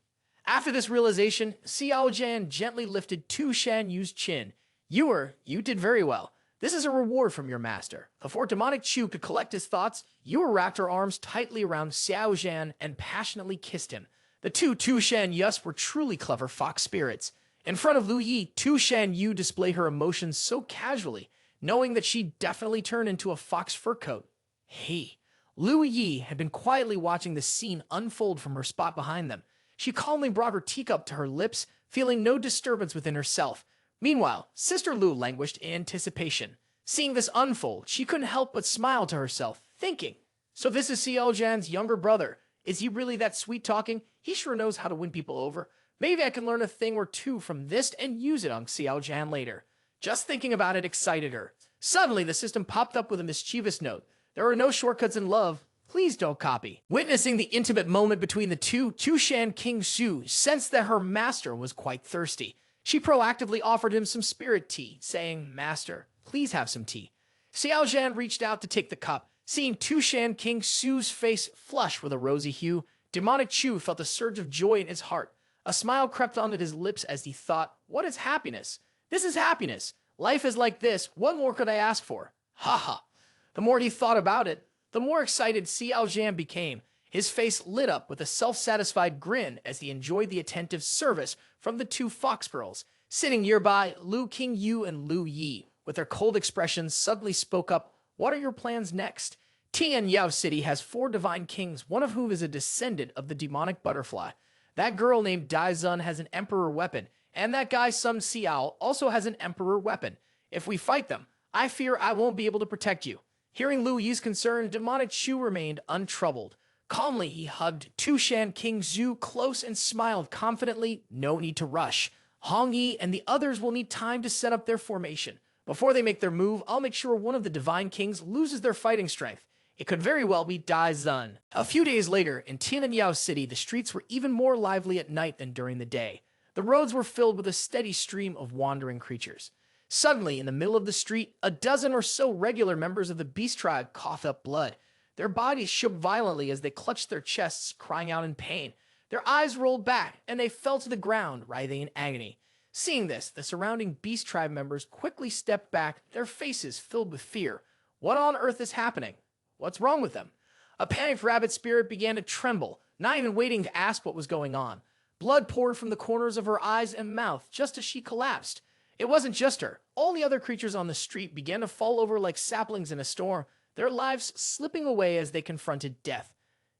[SPEAKER 1] After this realization, Xiao Zhan gently lifted Tu Shan Yu's chin. You did very well. This is a reward from your master. Before demonic Chu could collect his thoughts, Yu wrapped her arms tightly around Xiao Zhan and passionately kissed him. The two Tu Shan Yus were truly clever fox spirits. In front of Lu Yi, Tu Shan Yu displayed her emotions so casually, knowing that she definitely turned into a fox fur coat. Hey. Lu Yi had been quietly watching the scene unfold from her spot behind them. She calmly brought her teacup to her lips, feeling no disturbance within herself. Meanwhile, Sister Lu languished in anticipation. Seeing this unfold, she couldn't help but smile to herself, thinking, so this is Xiao Zhan's younger brother. Is he really that sweet-talking? He sure knows how to win people over. Maybe I can learn a thing or two from this and use it on Xiao Zhan later. Just thinking about it excited her. Suddenly, the system popped up with a mischievous note. There are no shortcuts in love. Please don't copy. Witnessing the intimate moment between the two, Chu Shan King Su sensed that her master was quite thirsty. She proactively offered him some spirit tea, saying, Master, please have some tea. Xiao Zhan reached out to take the cup. Seeing Tu Shan King Su's face flush with a rosy hue, demonic Chu felt a surge of joy in his heart. A smile crept onto his lips as he thought, what is happiness? This is happiness. Life is like this. What more could I ask for? Ha ha. The more he thought about it, the more excited Xiao Zhan became. His face lit up with a self-satisfied grin as he enjoyed the attentive service from the two fox girls. Sitting nearby, Lu King Yu and Lu Yi, with their cold expressions, suddenly spoke up, what are your plans next? Tian Yao City has 4 divine kings, one of whom is a descendant of the demonic butterfly. That girl named Dai Zun has an emperor weapon, and that guy Sun Xiao also has an emperor weapon. If we fight them, I fear I won't be able to protect you. Hearing Lu Yi's concern, demonic Chu remained untroubled. Calmly, he hugged Tu Shan King Zhu close and smiled confidently, no need to rush. Hong Yi and the others will need time to set up their formation. Before they make their move, I'll make sure one of the divine kings loses their fighting strength. It could very well be Dai Zun. A few days later, in Tianyao City, the streets were even more lively at night than during the day. The roads were filled with a steady stream of wandering creatures. Suddenly, in the middle of the street, a dozen or so regular members of the beast tribe coughed up blood. Their bodies shook violently as they clutched their chests, crying out in pain. Their eyes rolled back, and they fell to the ground, writhing in agony. Seeing this, the surrounding beast tribe members quickly stepped back, their faces filled with fear. What on earth is happening? What's wrong with them? A panicked rabbit spirit began to tremble, not even waiting to ask what was going on. Blood poured from the corners of her eyes and mouth just as she collapsed. It wasn't just her. All the other creatures on the street began to fall over like saplings in a storm, their lives slipping away as they confronted death.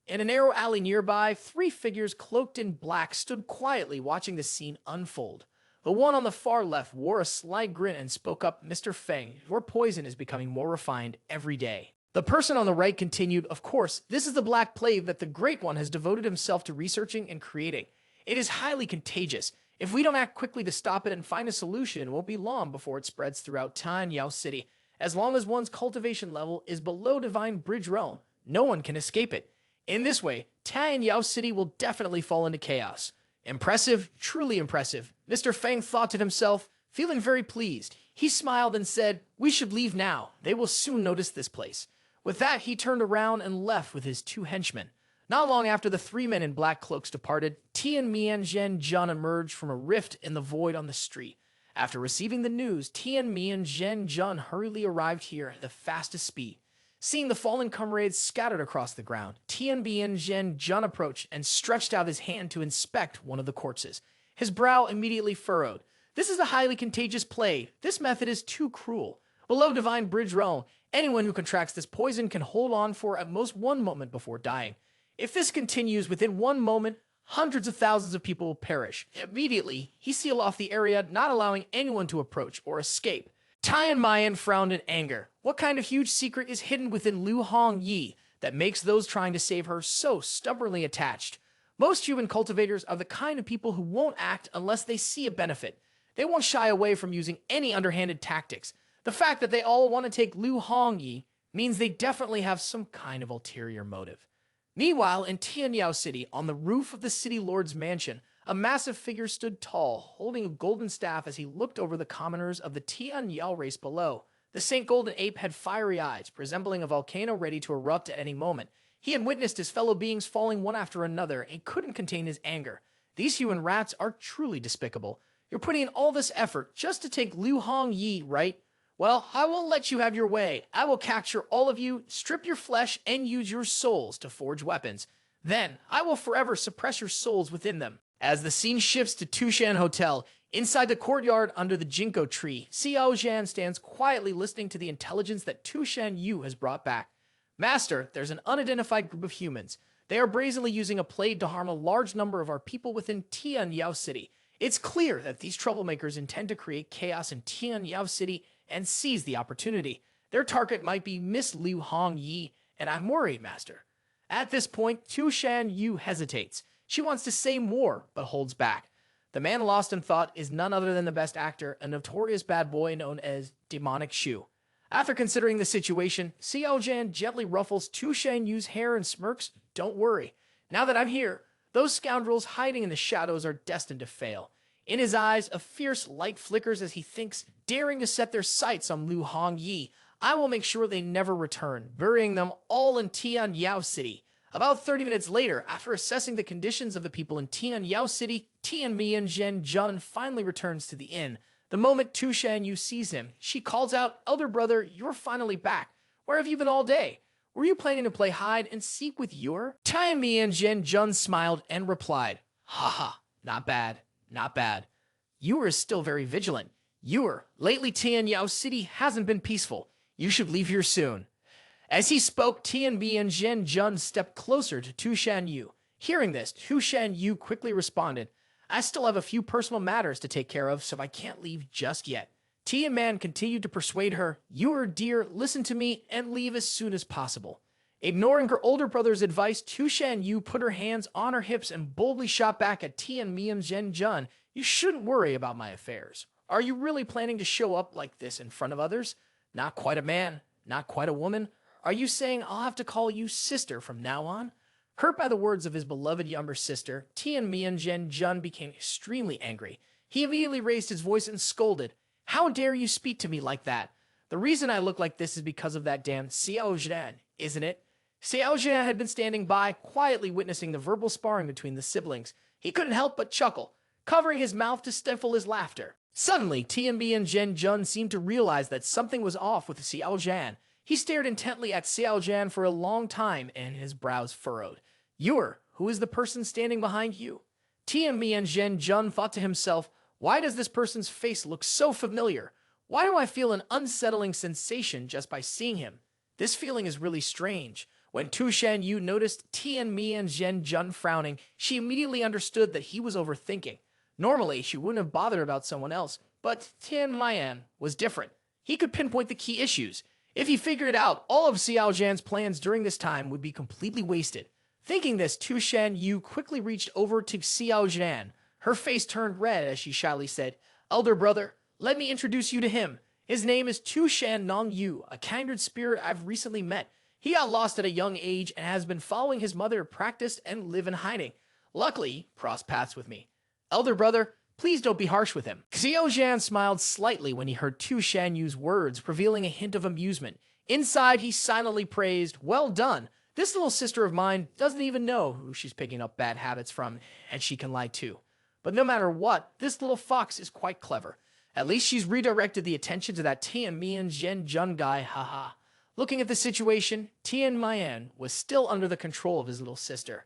[SPEAKER 1] In a narrow alley nearby, 3 figures cloaked in black stood quietly watching the scene unfold. The one on the far left wore a slight grin and spoke up, Mr. Feng, your poison is becoming more refined every day. The person on the right continued, of course, this is the black plague that the Great One has devoted himself to researching and creating. It is highly contagious. If we don't act quickly to stop it and find a solution, it won't be long before it spreads throughout Tianyao City. As long as one's cultivation level is below Divine Bridge Realm, no one can escape it. In this way, Tianyao City will definitely fall into chaos. Impressive, truly impressive. Mr. Feng thought to himself, feeling very pleased. He smiled and said, we should leave now. They will soon notice this place. With that, he turned around and left with his 2 henchmen. Not long after the 3 men in black cloaks departed, Tian Mian Zhen Zhan emerged from a rift in the void on the street. After receiving the news, Tian Mian Zhen Zhan hurriedly arrived here at the fastest speed. Seeing the fallen comrades scattered across the ground, Tian Mian Zhen Zhan approached and stretched out his hand to inspect one of the corpses. His brow immediately furrowed. This is a highly contagious plague. This method is too cruel. Below Divine Bridge Realm, anyone who contracts this poison can hold on for at most 1 moment before dying. If this continues within 1 moment, hundreds of thousands of people will perish. Immediately, he sealed off the area, not allowing anyone to approach or escape. Tian Qiong frowned in anger. What kind of huge secret is hidden within Lu Hongyi that makes those trying to save her so stubbornly attached? Most human cultivators are the kind of people who won't act unless they see a benefit. They won't shy away from using any underhanded tactics. The fact that they all want to take Lu Hongyi means they definitely have some kind of ulterior motive. Meanwhile, in Tianyao City, on the roof of the city lord's mansion, a massive figure stood tall, holding a golden staff as he looked over the commoners of the Tianyao race below. The Saint Golden Ape had fiery eyes, resembling a volcano ready to erupt at any moment. He had witnessed his fellow beings falling one after another and couldn't contain his anger. These human rats are truly despicable. You're putting in all this effort just to take Lu Hongyi, right? Well, I won't let you have your way. I will capture all of you, strip your flesh, and use your souls to forge weapons. Then, I will forever suppress your souls within them. As the scene shifts to Tushan Hotel, inside the courtyard under the ginkgo tree, Xiao Zhan stands quietly listening to the intelligence that Tushan Yu has brought back. Master, there's an unidentified group of humans. They are brazenly using a plague to harm a large number of our people within Tianyao City. It's clear that these troublemakers intend to create chaos in Tianyao City and seize the opportunity. Their target might be Miss Lu Hongyi, and I'm worried, Master. At this point, Tushan Yu hesitates. She wants to say more, but holds back. The man lost in thought is none other than the best actor, a notorious bad boy known as Demonic Shu. After considering the situation, Xiao Zhan gently ruffles Tushan Yu's hair and smirks, "Don't worry. Now that I'm here, those scoundrels hiding in the shadows are destined to fail." In his eyes, a fierce light flickers as he thinks, daring to set their sights on Lu Hongyi. I will make sure they never return, burying them all in Tianyao City. About 30 minutes later, after assessing the conditions of the people in Tianyao City, Tian Qiong finally returns to the inn. The moment Tushan Yu sees him, she calls out, "Elder brother, you're finally back. Where have you been all day? Were you planning to play hide and seek with your?" Tian Qiong smiled and replied, "Haha, not bad. Not bad. Yor is still very vigilant. Lately Tianyao City hasn't been peaceful. You should leave here soon." As he spoke, Tian Jun stepped closer to Tushan Yu. Hearing this, Tushan Yu quickly responded, "I still have a few personal matters to take care of, so I can't leave just yet." Tian Man continued to persuade her, "Yor, dear, listen to me and leave as soon as possible." Ignoring her older brother's advice, Tushan Yu put her hands on her hips and boldly shot back at Tian Jun. "You shouldn't worry about my affairs. Are you really planning to show up like this in front of others? Not quite a man, not quite a woman. Are you saying I'll have to call you sister from now on?" Hurt by the words of his beloved younger sister, Tian Jun became extremely angry. He immediately raised his voice and scolded, "How dare you speak to me like that? The reason I look like this is because of that damn Xiao Zhan, isn't it?" Xiao Zhan had been standing by, quietly witnessing the verbal sparring between the siblings. He couldn't help but chuckle, covering his mouth to stifle his laughter. Suddenly, Tian Jun seemed to realize that something was off with Xiao Zhan. He stared intently at Xiao Zhan for a long time, and his brows furrowed. Who is the person standing behind you?" Tian Jun thought to himself, "Why does this person's face look so familiar? Why do I feel an unsettling sensation just by seeing him? This feeling is really strange." When Tushan Yu noticed Tian Jun frowning, she immediately understood that he was overthinking. Normally, she wouldn't have bothered about someone else, but Tian Mian was different. He could pinpoint the key issues. If he figured it out, all of Xiao Zhan's plans during this time would be completely wasted. Thinking this, Tushan Yu quickly reached over to Xiao Zhan. Her face turned red as she shyly said, "Elder brother, let me introduce you to him. His name is Tushan Nong Yu, a kindred spirit I've recently met. He got lost at a young age and has been following his mother to practice and live in hiding. Luckily, he crossed paths with me. Elder brother, please don't be harsh with him." Xiao Zhan smiled slightly when he heard Tushan Yu's words, revealing a hint of amusement. Inside, he silently praised, "Well done. This little sister of mine doesn't even know who she's picking up bad habits from, and she can lie too. But no matter what, this little fox is quite clever. At least she's redirected the attention to that Tian Jun guy, haha." Looking at the situation, Tian Mian was still under the control of his little sister.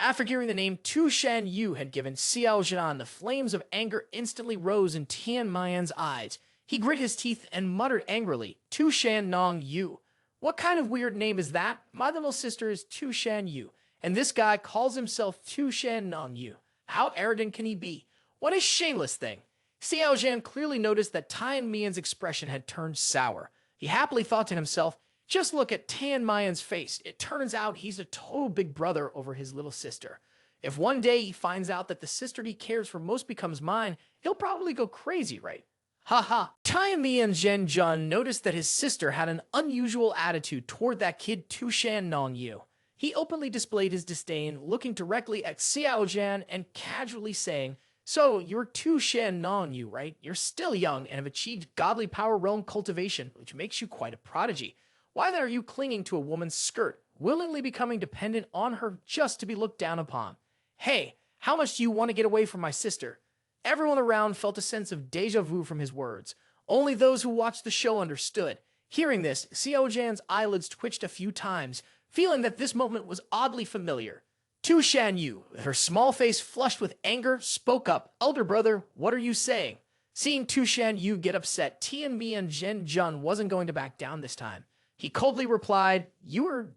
[SPEAKER 1] After hearing the name Tushan Yu had given Xiao Zhan, the flames of anger instantly rose in Tian Mian's eyes. He grit his teeth and muttered angrily, "Tushan Nong Yu. What kind of weird name is that? My little sister is Tushan Yu, And this guy calls himself Chu Xiao Zhan. How arrogant can he be? What a shameless thing. Xiao Zhan clearly noticed that Tian Mian's expression had turned sour. He happily thought to himself, just look at Tian Mian's face. It turns out he's a total big brother over his little sister. If one day he finds out that the sister he cares for most becomes mine, he'll probably go crazy, right? Haha. Tian Qiong noticed that his sister had an unusual attitude toward that kid Tu Shan Nong Yu. He openly displayed his disdain, looking directly at Xiao Zhan and casually saying, "So, you're Tu Shan Nong Yu, right? You're still young and have achieved godly power realm cultivation, which makes you quite a prodigy. Why then are you clinging to a woman's skirt, willingly becoming dependent on her just to be looked down upon? Hey, how much do you want to get away from my sister?" Everyone around felt a sense of deja vu from his words. Only those who watched the show understood. Hearing this, Xiao Zhan's eyelids twitched a few times, feeling that this moment was oddly familiar. Tu Shan Yu, her small face flushed with anger, spoke up, "Elder brother, what are you saying?" Seeing Tu Shan Yu get upset, Tian Qiong wasn't going to back down this time. He coldly replied,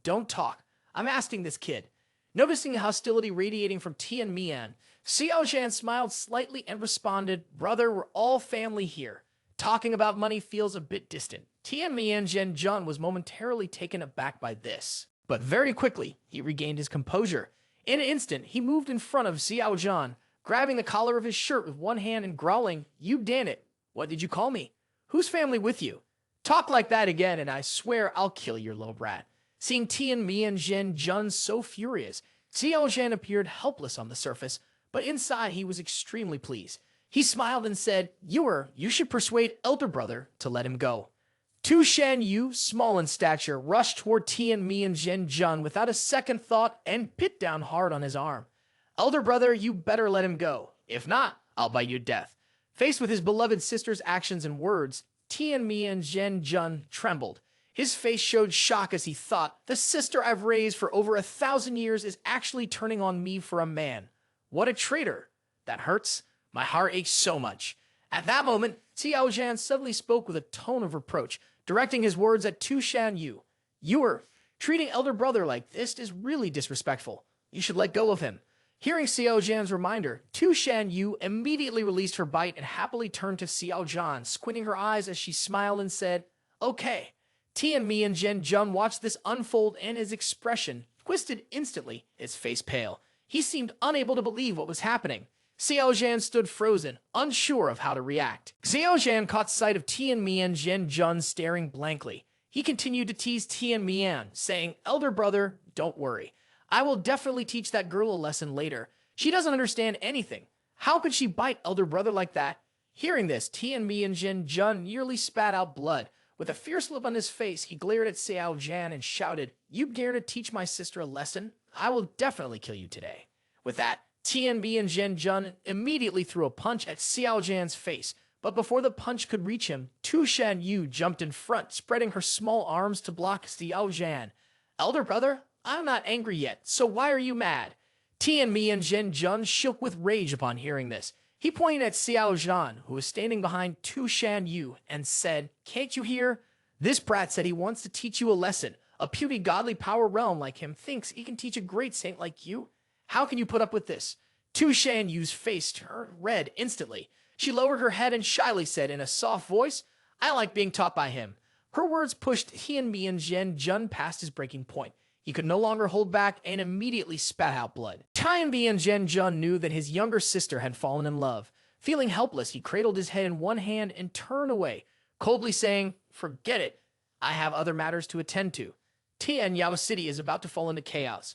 [SPEAKER 1] "Don't talk. I'm asking this kid." Noticing hostility radiating from Tian Mian, Xiao Zhan smiled slightly and responded, "Brother, we're all family here. Talking about money feels a bit distant." Tian Qiong was momentarily taken aback by this, but very quickly he regained his composure. In an instant, he moved in front of Xiao Zhan, grabbing the collar of his shirt with one hand and growling, "You damn it! What did you call me? Whose family with you? Talk like that again and I swear I'll kill your little brat." Seeing Tian Qiong so furious, Xiao Zhan appeared helpless on the surface, but inside he was extremely pleased. He smiled and said, You should persuade elder brother to let him go." Tu Shan Yu, small in stature, rushed toward Tian Qiong without a second thought and bit down hard on his arm. "Elder brother, you better let him go. If not, I'll bite you to death." Faced with his beloved sister's actions and words, Tian Qiong trembled. His face showed shock as he thought, the sister I've raised for over 1,000 years is actually turning on me for a man. What a traitor. That hurts. My heart aches so much. At that moment, Xiao Zhan suddenly spoke with a tone of reproach, directing his words at Tu Shan Yu. Treating elder brother like this is really disrespectful. You should let go of him." Hearing Xiao Zhan's reminder, Tu Shan Yu immediately released her bite and happily turned to Xiao Zhan, squinting her eyes as she smiled and said, "Okay." Tian Qiong watched this unfold and his expression twisted instantly, his face pale. He seemed unable to believe what was happening. Xiao Zhan stood frozen, unsure of how to react. Xiao Zhan caught sight of Tian Qiong staring blankly. He continued to tease Tian Mian, saying, "Elder brother, don't worry. I will definitely teach that girl a lesson later. She doesn't understand anything. How could she bite elder brother like that?" Hearing this, Tian Qiong nearly spat out blood. With a fierce look on his face, he glared at Xiao Zhan and shouted, "You dare to teach my sister a lesson? I will definitely kill you today." With that, Tian Qiong immediately threw a punch at Xiao Zhan's face, but before the punch could reach him, Tu Shan Yu jumped in front, spreading her small arms to block Xiao Zhan. "Elder brother, I'm not angry yet, so why are you mad?" Tian Qiong shook with rage upon hearing this. He pointed at Xiao Zhan, who was standing behind Tu Shan Yu, and said, "Can't you hear? This brat said he wants to teach you a lesson. A puny godly power realm like him thinks he can teach a great saint like you. How can you put up with this?" Tu Shan Yu's face turned red instantly. She lowered her head and shyly said in a soft voice, "I like being taught by him." Her words pushed Tian Qiong past his breaking point. He could no longer hold back and immediately spat out blood. Tian Qiong knew that his younger sister had fallen in love. Feeling helpless, he cradled his head in one hand and turned away, coldly saying, "Forget it. I have other matters to attend to. Tian Yao City is about to fall into chaos.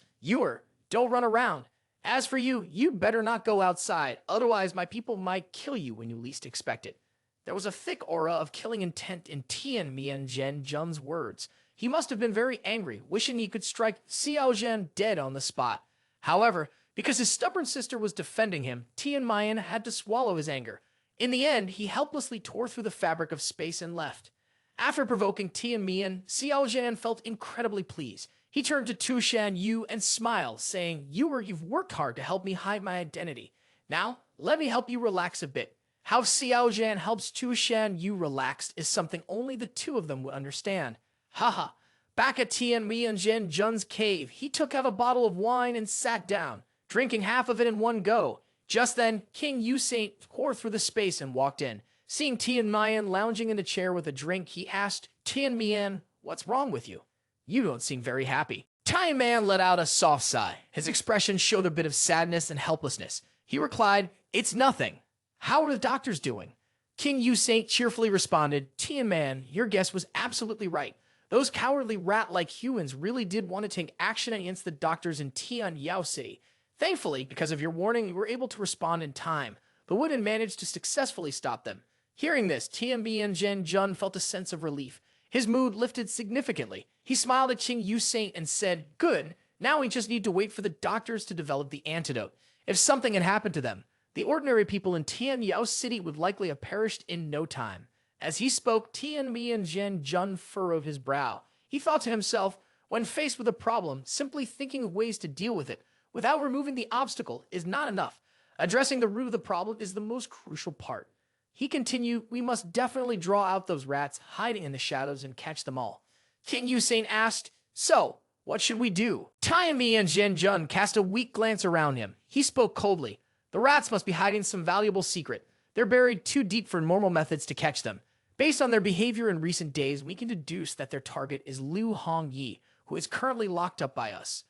[SPEAKER 1] Don't run around. As for you, you better not go outside, otherwise my people might kill you when you least expect it." There was a thick aura of killing intent in Tian Qiong's words. He must have been very angry, wishing he could strike Xiao Zhan dead on the spot. However, because his stubborn sister was defending him, Tian Mian had to swallow his anger. In the end, he helplessly tore through the fabric of space and left. After provoking Tian Mian, Xiao Zhan felt incredibly pleased. He turned to Tu Shan Yu and smiled, saying, You've worked hard to help me hide my identity. Now, let me help you relax a bit." How Xiao Zhan helps Tu Shan Yu relax is something only the two of them would understand. Haha, Back at Tian Zhan's cave, he took out a bottle of wine and sat down, drinking half of it in one go. Just then, King Yu Saint tore through the space and walked in. Seeing Tian Mian lounging in a chair with a drink, he asked, Tian Mian, what's wrong with you? You don't seem very happy. Tian Mian let out a soft sigh. His expression showed a bit of sadness and helplessness. He replied, it's nothing. How are the doctors doing? King Yu Saint cheerfully responded, Tian Man, your guess was absolutely right. Those cowardly rat-like humans really did want to take action against the doctors in Tian Yao City. Thankfully, because of your warning, you were able to respond in time. The Wooden managed to successfully stop them. Hearing this, Tian Jun felt a sense of relief. His mood lifted significantly. He smiled at King Yu Saint and said, good, now we just need to wait for the doctors to develop the antidote. If something had happened to them, the ordinary people in Tian Yao City would likely have perished in no time. As he spoke, Tian Jun furrowed his brow. He thought to himself, when faced with a problem, simply thinking of ways to deal with it without removing the obstacle is not enough. Addressing the root of the problem is the most crucial part. He continued, we must definitely draw out those rats hiding in the shadows and catch them all. King Yu Saint asked, so, what should we do? Tian Jun cast a weak glance around him. He spoke coldly. The rats must be hiding some valuable secret. They're buried too deep for normal methods to catch them. Based on their behavior in recent days, we can deduce that their target is Lu Hongyi, who is currently locked up by us.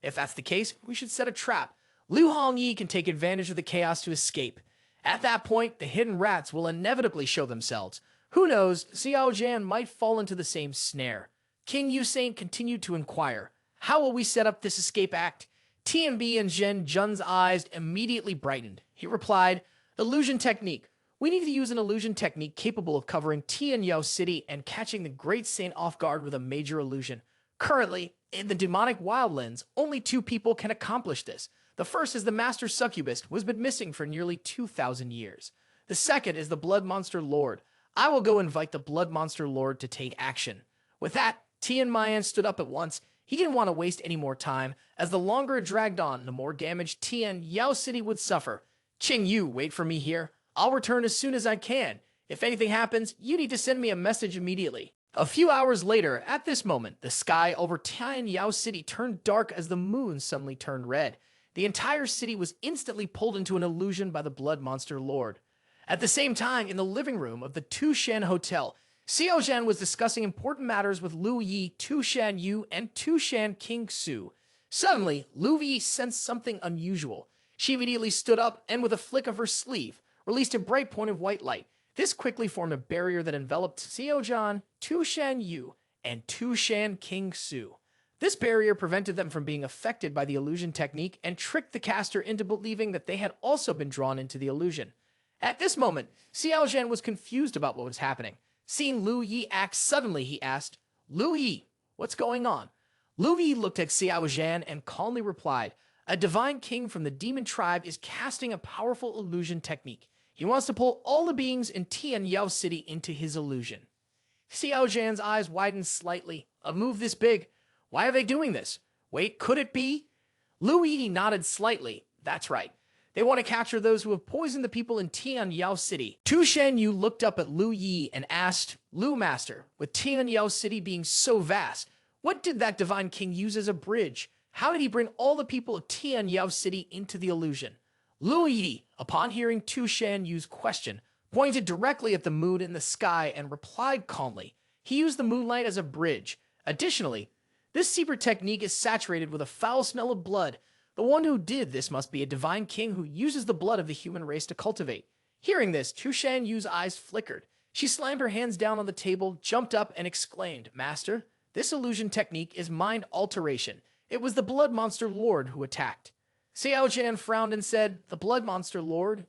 [SPEAKER 1] If that's the case, we should set a trap. Lu Hongyi can take advantage of the chaos to escape. At that point, the hidden rats will inevitably show themselves. Who knows, Xiao Zhan might fall into the same snare. King Yu Saint continued to inquire, how will we set up this escape act? Tian Jun's eyes immediately brightened. He replied, illusion technique. We need to use an illusion technique capable of covering Tian Yao City and catching the Great Saint off guard with a major illusion. Currently, in the demonic wildlands, only 2 people can accomplish this. The first is the Master Succubus, who has been missing for nearly 2,000 years. The second is the Blood Monster Lord. I will go invite the Blood Monster Lord to take action. With that, Tian Mian stood up at once. He didn't want to waste any more time, as the longer it dragged on, the more damage Tian Yao City would suffer. Qing Yu, wait for me here. I'll return as soon as I can. If anything happens, you need to send me a message immediately. A few hours later, at this moment, the sky over Tian Yao City turned dark as the moon suddenly turned red. The entire city was instantly pulled into an illusion by the Blood Monster Lord. At the same time, in the living room of the Tu Shan Hotel, Xiao Zhan was discussing important matters with Lu Yi, Tu Shan Yu, and Tu Shan King Su. Suddenly, Lu Yi sensed something unusual. She immediately stood up and, with a flick of her sleeve, released a bright point of white light. This quickly formed a barrier that enveloped Xiao Zhan, Tu Shan Yu, and Tu Shan King Su. This barrier prevented them from being affected by the illusion technique and tricked the caster into believing that they had also been drawn into the illusion. At this moment, Xiao Zhan was confused about what was happening. Seeing Lu Yi act suddenly, he asked, Lu Yi, what's going on? Lu Yi looked at Xiao Zhan and calmly replied, a divine king from the demon tribe is casting a powerful illusion technique. He wants to pull all the beings in Tian Yao City into his illusion. Xiao Zhan's eyes widened slightly. A move this big? Why are they doing this? Wait, could it be? Lu Yi nodded slightly. That's right. They want to capture those who have poisoned the people in Tian Yao City. Tu Shan Yu looked up at Lu Yi and asked, Lu Master, with Tian Yao City being so vast, what did that divine king use as a bridge? How did he bring all the people of Tian Yao City into the illusion? Lu Yi, upon hearing Tu Shan Yu's question, pointed directly at the moon in the sky and replied calmly. He used the moonlight as a bridge. Additionally, this secret technique is saturated with a foul smell of blood. The one who did this must be a divine king who uses the blood of the human race to cultivate. Hearing this, Tu Shan Yu's eyes flickered. She slammed her hands down on the table, jumped up, and exclaimed, Master, this illusion technique is mind alteration. It was the Blood Monster Lord who attacked. Xiao Zhan frowned and said, the Blood Monster Lord?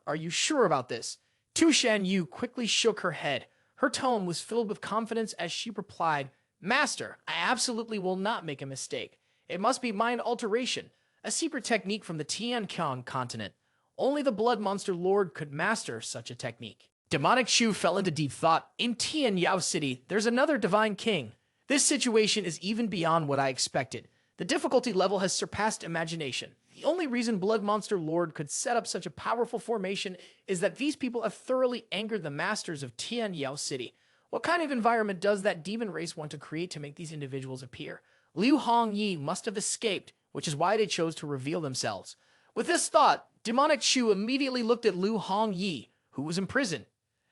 [SPEAKER 1] Are you sure about this? Tu Shan Yu quickly shook her head. Her tone was filled with confidence as she replied, Master, I absolutely will not make a mistake. It must be mind alteration, a secret technique from the Tian Qiong Continent. Only the Blood Monster Lord could master such a technique. Demonic Chu fell into deep thought. In Tian Yao City, there's another divine king. This situation is even beyond what I expected. The difficulty level has surpassed imagination. The only reason Blood Monster Lord could set up such a powerful formation is that these people have thoroughly angered the masters of Tian Yao City. What kind of environment does that demon race want to create to make these individuals appear? Liu Hongyi must have escaped, which is why they chose to reveal themselves. With this thought, demonic Chu immediately looked at Liu Hongyi, who was in prison.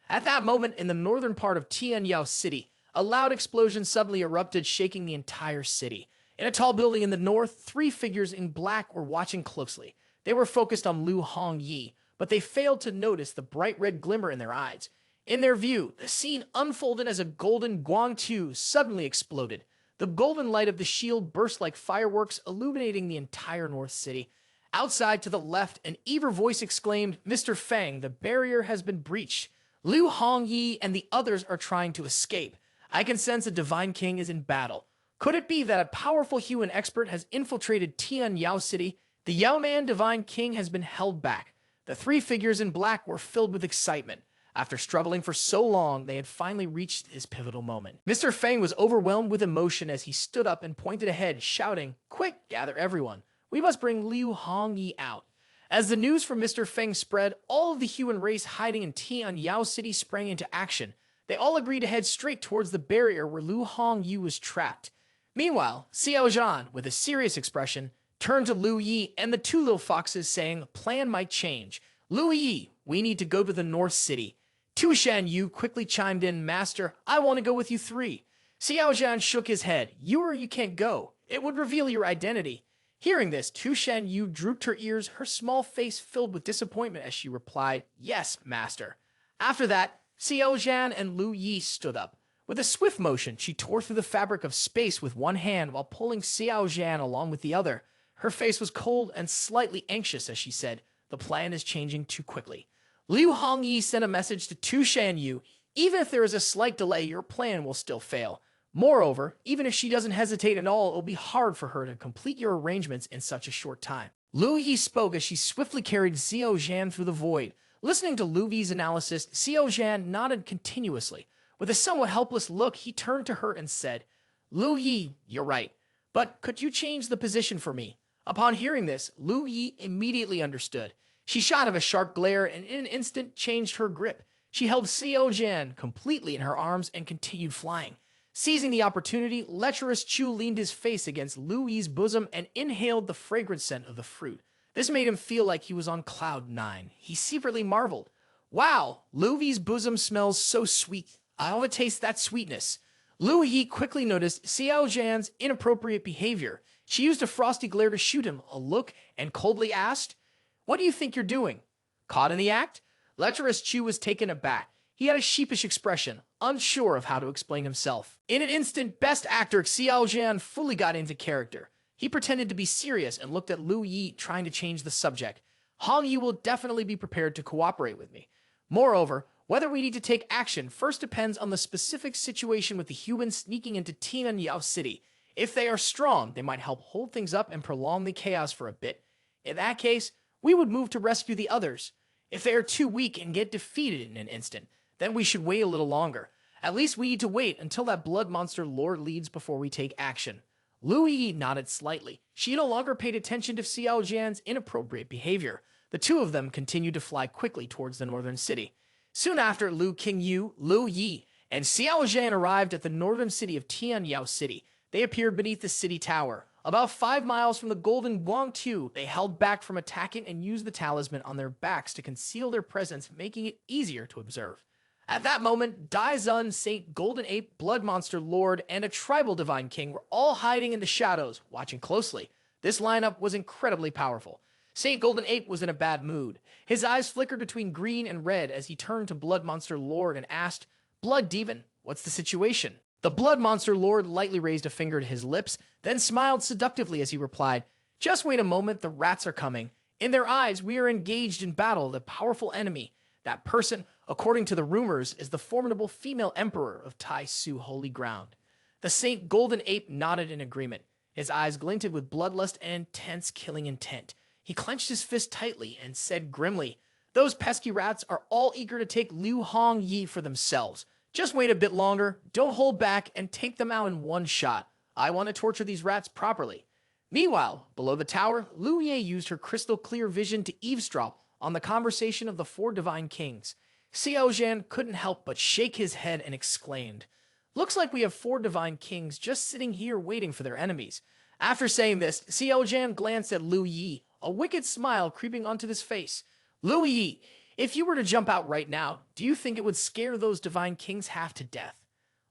[SPEAKER 1] At that moment, in the northern part of Tianyao City, a loud explosion suddenly erupted, shaking the entire city. In a tall building in the north, three figures in black were watching closely. They were focused on Liu Hongyi, but they failed to notice the bright red glimmer in their eyes. In their view, the scene unfolded as a golden Guangtu suddenly exploded. The golden light of the shield burst like fireworks, illuminating the entire North City. Outside to the left, an eager voice exclaimed, "Mr. Feng, the barrier has been breached. Liu Hongyi and the others are trying to escape. I can sense a divine king is in battle. Could it be that a powerful human expert has infiltrated Tianyao City? The Yao Man divine king has been held back." The three figures in black were filled with excitement. After struggling for so long, they had finally reached this pivotal moment. Mr. Feng was overwhelmed with emotion as he stood up and pointed ahead, shouting, "Quick, gather everyone. We must bring Liu Hongyi out." As the news from Mr. Feng spread, all of the human race hiding in Tianyao City sprang into action. They all agreed to head straight towards the barrier where Liu Hongyi was trapped. Meanwhile, Xiao Zhan, with a serious expression, turned to Liu Yi and the two little foxes, saying, "Plan might change. Liu Yi, we need to go to the North City." Tu Shan Yu quickly chimed in, "Master, I want to go with you three." Xiao Zhan shook his head. You can't go. It would reveal your identity." Hearing this, Tu Shan Yu drooped her ears, her small face filled with disappointment as she replied, "Yes, master." After that, Xiao Zhan and Liu Yi stood up. With a swift motion, she tore through the fabric of space with one hand while pulling Xiao Zhan along with the other. Her face was cold and slightly anxious as she said, "The plan is changing too quickly." Liu Hongyi sent a message to Tu Shan Yu, "Even if there is a slight delay, your plan will still fail. Moreover, even if she doesn't hesitate at all, it will be hard for her to complete your arrangements in such a short time." Liu Yi spoke as she swiftly carried Xiao Zhan through the void. Listening to Liu Yi's analysis, Xiao Zhan nodded continuously. With a somewhat helpless look, he turned to her and said, "Liu Yi, you're right, but could you change the position for me?" Upon hearing this, Liu Yi immediately understood. She shot of a sharp glare and in an instant changed her grip. She held Xiao Zhan completely in her arms and continued flying. Seizing the opportunity, lecherous Chu leaned his face against Liu Yi's bosom and inhaled the fragrant scent of the fruit. This made him feel like he was on cloud nine. He secretly marveled, "Wow, Liu Yi's bosom smells so sweet. I want to taste that sweetness." Liu Yi quickly noticed Xiao Zhan's inappropriate behavior. She used a frosty glare to shoot him a look and coldly asked, "What do you think you're doing? Caught in the act?" Lecherous Chu was taken aback. He had a sheepish expression, unsure of how to explain himself. In an instant, best actor Xiao Zhan fully got into character. He pretended to be serious and looked at Liu Yi, trying to change the subject. "Hongyi will definitely be prepared to cooperate with me. Moreover, whether we need to take action first depends on the specific situation with the humans sneaking into Tianyao City. If they are strong, they might help hold things up and prolong the chaos for a bit. In that case, we would move to rescue the others. If they are too weak and get defeated in an instant, then we should wait a little longer. At least we need to wait until that blood monster lord leads before we take action." Liu Yi nodded slightly. She no longer paid attention to Xiao Zhan's inappropriate behavior. The two of them continued to fly quickly towards the northern city. Soon after, Liu Qingyu, Liu Yi, and Xiao Zhan arrived at the northern city of Tianyao City. They appeared beneath the city tower. About 5 miles from the golden Guangtu, they held back from attacking and used the talisman on their backs to conceal their presence, making it easier to observe. At that moment, Dai Zun, Saint Golden Ape, Blood Monster Lord, and a tribal divine king were all hiding in the shadows, watching closely. This lineup was incredibly powerful. Saint Golden Ape was in a bad mood. His eyes flickered between green and red as he turned to Blood Monster Lord and asked, "Blood Demon, what's the situation?" The Blood Monster Lord lightly raised a finger to his lips, then smiled seductively as he replied, "Just wait a moment, the rats are coming. In their eyes, we are engaged in battle with a powerful enemy. That person, according to the rumors, is the formidable female emperor of Tai Su Holy Ground." The Saint Golden Ape nodded in agreement. His eyes glinted with bloodlust and intense killing intent. He clenched his fist tightly and said grimly, "Those pesky rats are all eager to take Liu Hongyi for themselves. Just wait a bit longer, don't hold back, and take them out in one shot. I want to torture these rats properly." Meanwhile, below the tower, Liu Ye used her crystal clear vision to eavesdrop on the conversation of the 4 divine kings. Xiao Zhan couldn't help but shake his head and exclaimed, "Looks like we have 4 divine kings just sitting here waiting for their enemies." After saying this, Xiao Zhan glanced at Lu Yi, a wicked smile creeping onto his face. "Lu Yi, if you were to jump out right now, do you think it would scare those divine kings half to death?"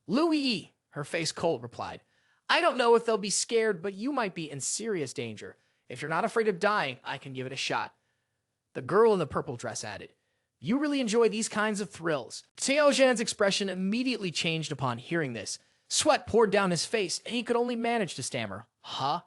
[SPEAKER 1] "Lu Yi," her face cold, replied, "I don't know if they'll be scared, but you might be in serious danger. If you're not afraid of dying, I can give it a shot." The girl in the purple dress added, "You really enjoy these kinds of thrills." Xiao Zhan's expression immediately changed upon hearing this. Sweat poured down his face, and he could only manage to stammer, "Huh?"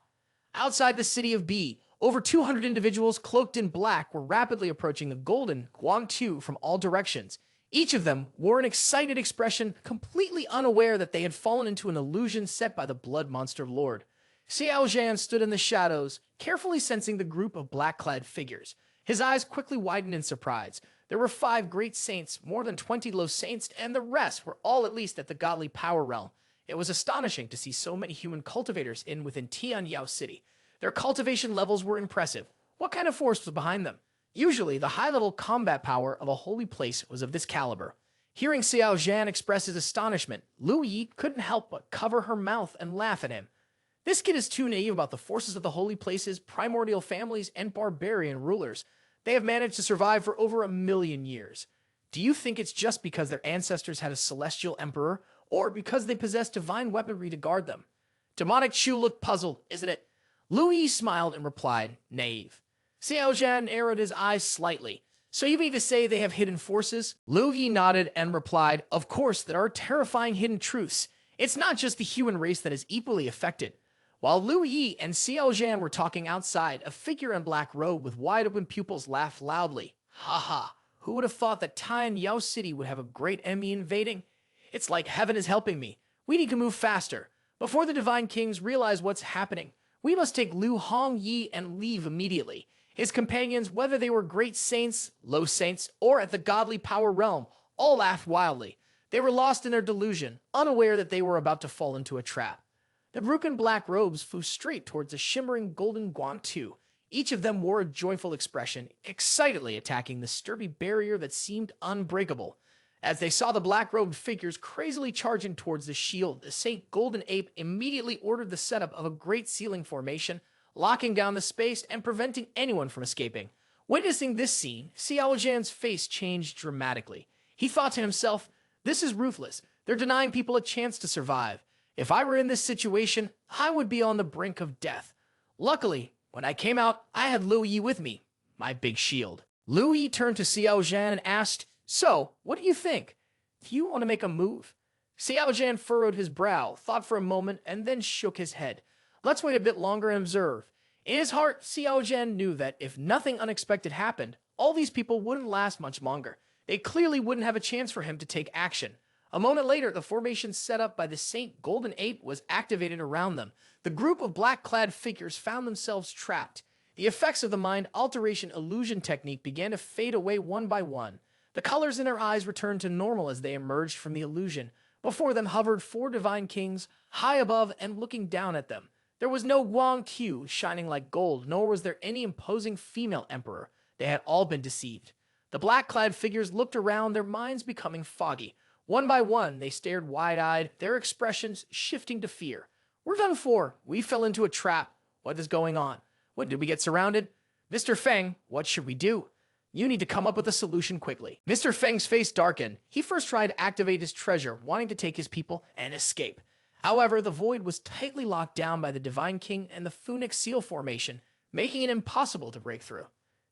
[SPEAKER 1] Outside the city of B, over 200 individuals cloaked in black were rapidly approaching the golden Guangtu from all directions. Each of them wore an excited expression, completely unaware that they had fallen into an illusion set by the blood monster lord. Xiao Zhan stood in the shadows, carefully sensing the group of black-clad figures. His eyes quickly widened in surprise. There were 5 great saints, more than 20 low saints, and the rest were all at least at the godly power realm. It was astonishing to see so many human cultivators within Tianyao City. Their cultivation levels were impressive. What kind of force was behind them? Usually, the high-level combat power of a holy place was of this caliber. Hearing Xiao Zhan express his astonishment, Lu Yi couldn't help but cover her mouth and laugh at him. This kid is too naive about the forces of the holy places, primordial families, and barbarian rulers. They have managed to survive for over 1,000,000 years. Do you think it's just because their ancestors had a celestial emperor, or because they possess divine weaponry to guard them? Demonic Chu looked puzzled, isn't it? Lu Yi smiled and replied, naive. Xiao Zhan narrowed his eyes slightly. So you mean to say they have hidden forces? Lu Yi nodded and replied, of course, there are terrifying hidden truths. It's not just the human race that is equally affected. While Lu Yi and Xiao Zhan were talking outside, a figure in black robe with wide-open pupils laughed loudly. Ha ha, who would have thought that Tianyao City would have a great enemy invading? It's like heaven is helping me. We need to move faster. Before the divine kings realize what's happening, we must take Lu Hongyi and leave immediately. His companions, whether they were great saints, low saints, or at the godly power realm, all laughed wildly. They were lost in their delusion, unaware that they were about to fall into a trap. The broken black robes flew straight towards the shimmering golden Guangtu. Each of them wore a joyful expression, excitedly attacking the sturdy barrier that seemed unbreakable. As they saw the black-robed figures crazily charging towards the shield, the Saint Golden Ape immediately ordered the setup of a great ceiling formation, locking down the space and preventing anyone from escaping. Witnessing this scene, Xiao Zhan's face changed dramatically. He thought to himself, this is ruthless. They're denying people a chance to survive. If I were in this situation, I would be on the brink of death. Luckily, when I came out, I had Lu Yi with me, my big shield. Lu Yi turned to Xiao Zhan and asked, so, what do you think? Do you want to make a move? Xiao Zhan furrowed his brow, thought for a moment, and then shook his head. Let's wait a bit longer and observe. In his heart, Xiao Zhan knew that if nothing unexpected happened, all these people wouldn't last much longer. They clearly wouldn't have a chance for him to take action. A moment later, the formation set up by the Saint Golden Ape was activated around them. The group of black-clad figures found themselves trapped. The effects of the mind alteration illusion technique began to fade away one by one. The colors in their eyes returned to normal as they emerged from the illusion. Before them hovered 4 divine kings, high above and looking down at them. There was no Guangtu shining like gold, nor was there any imposing female emperor. They had all been deceived. The black-clad figures looked around, their minds becoming foggy. One by one, they stared wide-eyed, their expressions shifting to fear. We're done for. We fell into a trap. What is going on? When did we get surrounded? Mr. Feng, what should we do? You need to come up with a solution quickly. Mr. Feng's face darkened. He first tried to activate his treasure, wanting to take his people and escape. However, the void was tightly locked down by the Divine King and the Phunix Seal formation, making it impossible to break through.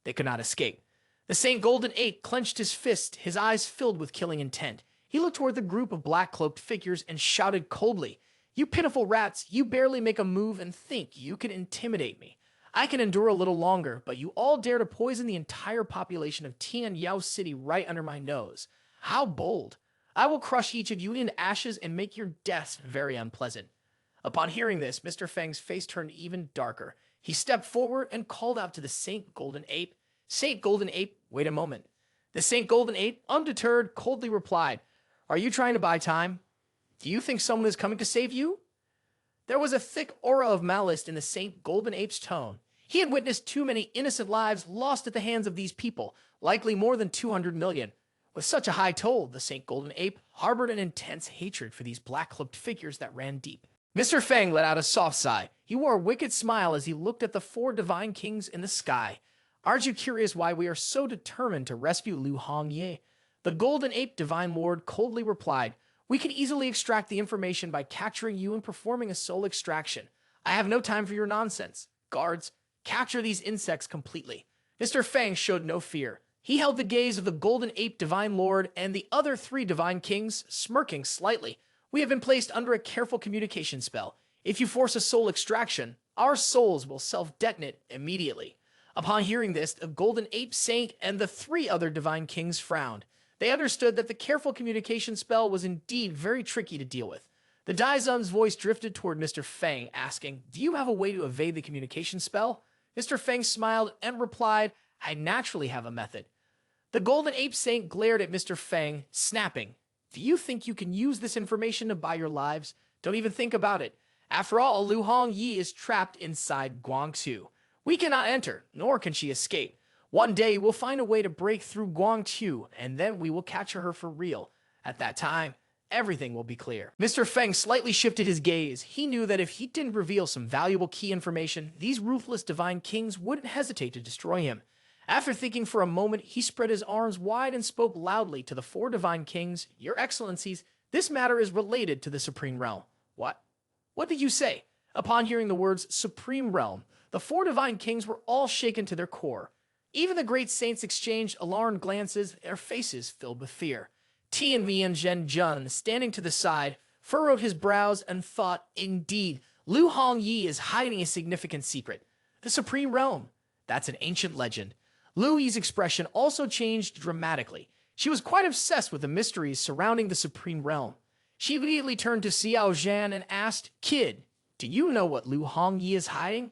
[SPEAKER 1] They could not escape. The Saint Golden Ape clenched his fist, his eyes filled with killing intent. He looked toward the group of black-cloaked figures and shouted coldly, "You pitiful rats, you barely make a move and think you can intimidate me. I can endure a little longer, but you all dare to poison the entire population of Tianyao City right under my nose. How bold! I will crush each of you into ashes and make your deaths very unpleasant." Upon hearing this, Mr. Feng's face turned even darker. He stepped forward and called out to the Saint Golden Ape, "Saint Golden Ape, wait a moment." The Saint Golden Ape, undeterred, coldly replied, "Are you trying to buy time? Do you think someone is coming to save you?" There was a thick aura of malice in the Saint Golden Ape's tone. He had witnessed too many innocent lives lost at the hands of these people, likely more than 200 million. With such a high toll, the Saint Golden Ape harbored an intense hatred for these black-cloaked figures that ran deep. Mr. Feng let out a soft sigh. He wore a wicked smile as he looked at the four divine kings in the sky. Aren't you curious why we are so determined to rescue Lu Hongye? The Golden Ape Divine Lord coldly replied, we can easily extract the information by capturing you and performing a soul extraction. I have no time for your nonsense. Guards, capture these insects completely. Mr. Feng showed no fear. He held the gaze of the Golden Ape Divine Lord and the other three Divine Kings, smirking slightly. We have been placed under a careful communication spell. If you force a soul extraction, our souls will self-detonate immediately. Upon hearing this, the Golden Ape Saint and the three other Divine Kings frowned. They understood that the careful communication spell was indeed very tricky to deal with. The Daizun's voice drifted toward Mr. Feng, asking, do you have a way to evade the communication spell? Mr. Feng smiled and replied, I naturally have a method. The Golden Ape Saint glared at Mr. Feng, snapping, do you think you can use this information to buy your lives? Don't even think about it. After all, Lu Hongye is trapped inside Guangtu. We cannot enter, nor can she escape. One day, we'll find a way to break through Guangtu, and then we will capture her for real. At that time, everything will be clear. Mr. Feng slightly shifted his gaze. He knew that if he didn't reveal some valuable key information, these ruthless Divine Kings wouldn't hesitate to destroy him. After thinking for a moment, he spread his arms wide and spoke loudly to the four Divine Kings, Your Excellencies, this matter is related to the Supreme Realm. What? What did you say? Upon hearing the words Supreme Realm, the four Divine Kings were all shaken to their core. Even the great saints exchanged alarmed glances, their faces filled with fear. Tian Qiong, standing to the side, furrowed his brows and thought, indeed, Lu Hongye is hiding a significant secret. The Supreme Realm. That's an ancient legend. Lu Yi's expression also changed dramatically. She was quite obsessed with the mysteries surrounding the Supreme Realm. She immediately turned to Xiao Zhan and asked, Kid, do you know what Lu Hongye is hiding?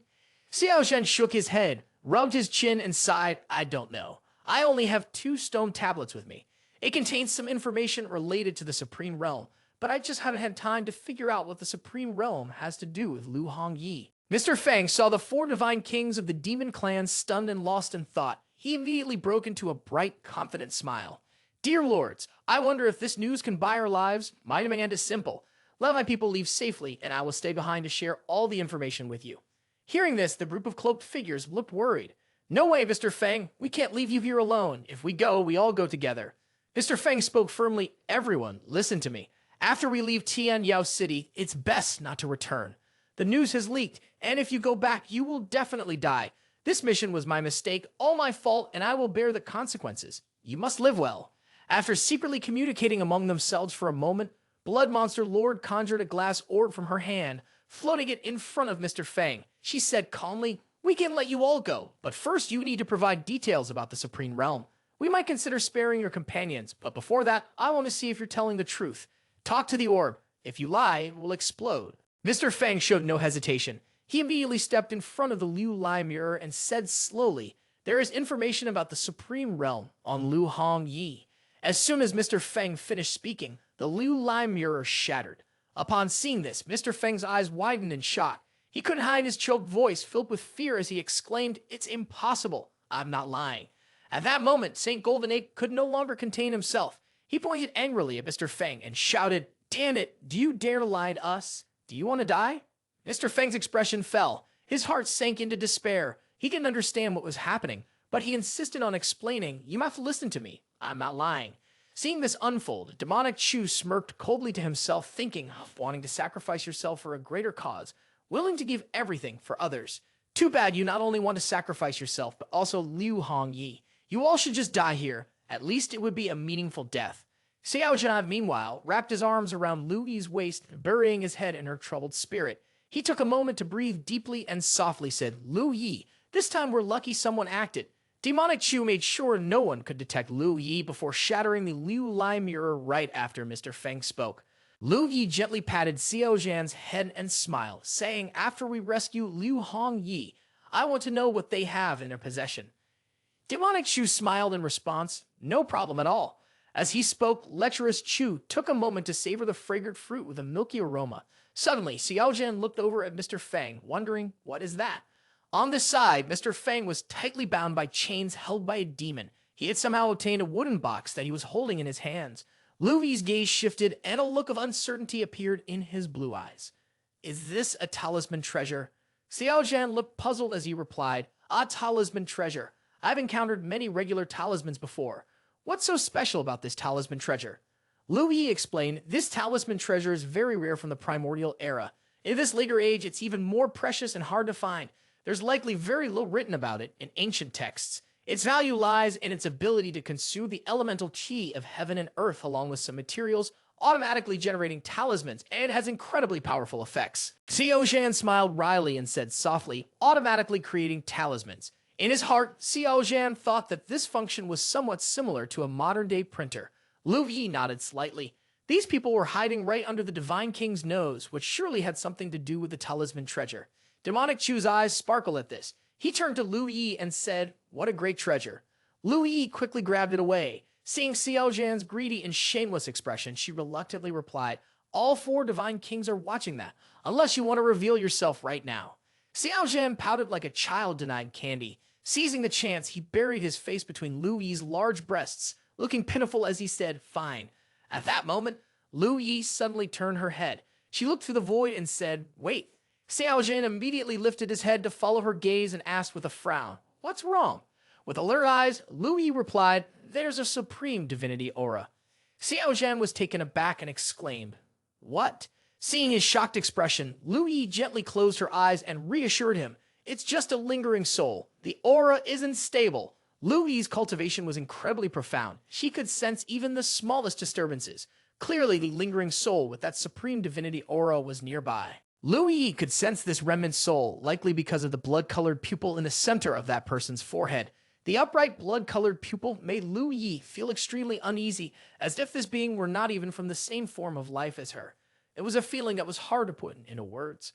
[SPEAKER 1] Xiao Zhan shook his head, rubbed his chin, and sighed, I don't know. I only have 2 stone tablets with me. It contains some information related to the Supreme Realm, but I just haven't had time to figure out what the Supreme Realm has to do with Lu Hongye. Mr. Feng saw the 4 Divine Kings of the Demon Clan stunned and lost in thought. He immediately broke into a bright, confident smile. Dear Lords, I wonder if this news can buy our lives. My demand is simple. Let my people leave safely, and I will stay behind to share all the information with you. Hearing this, the group of cloaked figures looked worried. No way, Mr. Feng. We can't leave you here alone. If we go, we all go together. Mr. Feng spoke firmly. Everyone, listen to me. After we leave Tianyao City, it's best not to return. The news has leaked, and if you go back, you will definitely die. This mission was my mistake, all my fault, and I will bear the consequences. You must live well. After secretly communicating among themselves for a moment, Blood Monster Lord conjured a glass orb from her hand, floating it in front of Mr. Feng. She said calmly, we can let you all go, but first you need to provide details about the Supreme Realm. We might consider sparing your companions, but before that, I want to see if you're telling the truth. Talk to the orb. If you lie, it will explode. Mr. Feng showed no hesitation. He immediately stepped in front of the Liu Lai mirror and said slowly, there is information about the Supreme Realm on Lu Hongye. As soon as Mr. Feng finished speaking, the Liu Lai mirror shattered. Upon seeing this, Mr. Feng's eyes widened in shock. He couldn't hide his choked voice, filled with fear as he exclaimed, it's impossible. I'm not lying. At that moment, Saint Golden Ape could no longer contain himself. He pointed angrily at Mr. Feng and shouted, damn it, do you dare to lie to us? Do you want to die? Mr. Feng's expression fell. His heart sank into despair. He didn't understand what was happening, but he insisted on explaining, you have to listen to me. I'm not lying. Seeing this unfold, Demonic Chu smirked coldly to himself, thinking of wanting to sacrifice yourself for a greater cause, willing to give everything for others. Too bad you not only want to sacrifice yourself, but also Lu Hongye. You all should just die here. At least it would be a meaningful death. Xiao Zhan, meanwhile, wrapped his arms around Lu Yi's waist, burying his head in her troubled spirit. He took a moment to breathe deeply and softly said, Lu Yi, this time we're lucky someone acted. Demonic Chu made sure no one could detect Lu Yi before shattering the Liu Lai mirror right after Mr. Feng spoke. Lu Yi gently patted Xiao Zhan's head and smiled, saying, after we rescue Lu Hongye, I want to know what they have in their possession. Demonic Chu smiled in response, no problem at all. As he spoke, lecherous Chu took a moment to savor the fragrant fruit with a milky aroma. Suddenly, Xiao Zhan looked over at Mr. Feng, wondering, what is that? On the side, Mr. Feng was tightly bound by chains held by a demon. He He had somehow obtained a wooden box that he was holding in his hands. Lu Yi's gaze shifted, and a look of uncertainty appeared in his blue eyes. Is this a talisman treasure? Xiao Zhan looked puzzled as he replied, a talisman treasure. I've encountered many regular talismans before. What's so special about this talisman treasure? Lu Yi explained, this talisman treasure is very rare from the primordial era. In this later age, it's even more precious and hard to find. There's likely very little written about it in ancient texts. Its value lies in its ability to consume the elemental qi of heaven and earth along with some materials, automatically generating talismans, and has incredibly powerful effects. Xiao Zhan smiled wryly and said softly, automatically creating talismans. In his heart, Xiao Zhan thought that this function was somewhat similar to a modern-day printer. Lu Yi nodded slightly. These people were hiding right under the Divine King's nose, which surely had something to do with the talisman treasure. Demonic Chu's eyes sparkled at this. He turned to Lu Yi and said, what a great treasure. Lu Yi quickly grabbed it away. Seeing Xiao Zhan's greedy and shameless expression, she reluctantly replied, all 4 Divine Kings are watching that, unless you want to reveal yourself right now. Xiao Zhan pouted like a child denied candy. Seizing the chance, he buried his face between Lu Yi's large breasts, looking pitiful as he said, fine. At that moment, Lu Yi suddenly turned her head. She looked through the void and said, wait. Xiao Zhan immediately lifted his head to follow her gaze and asked with a frown, what's wrong? With alert eyes, Lu Yi replied, there's a supreme divinity aura. Xiao Zhan was taken aback and exclaimed, what? Seeing his shocked expression, Lu Yi gently closed her eyes and reassured him, it's just a lingering soul. The aura isn't stable. Lu Yi's cultivation was incredibly profound. She could sense even the smallest disturbances. Clearly, the lingering soul with that supreme divinity aura was nearby. Lu Yi could sense this remnant soul, likely because of the blood-colored pupil in the center of that person's forehead. The upright blood-colored pupil made Lu Yi feel extremely uneasy, as if this being were not even from the same form of life as her. It was a feeling that was hard to put into words.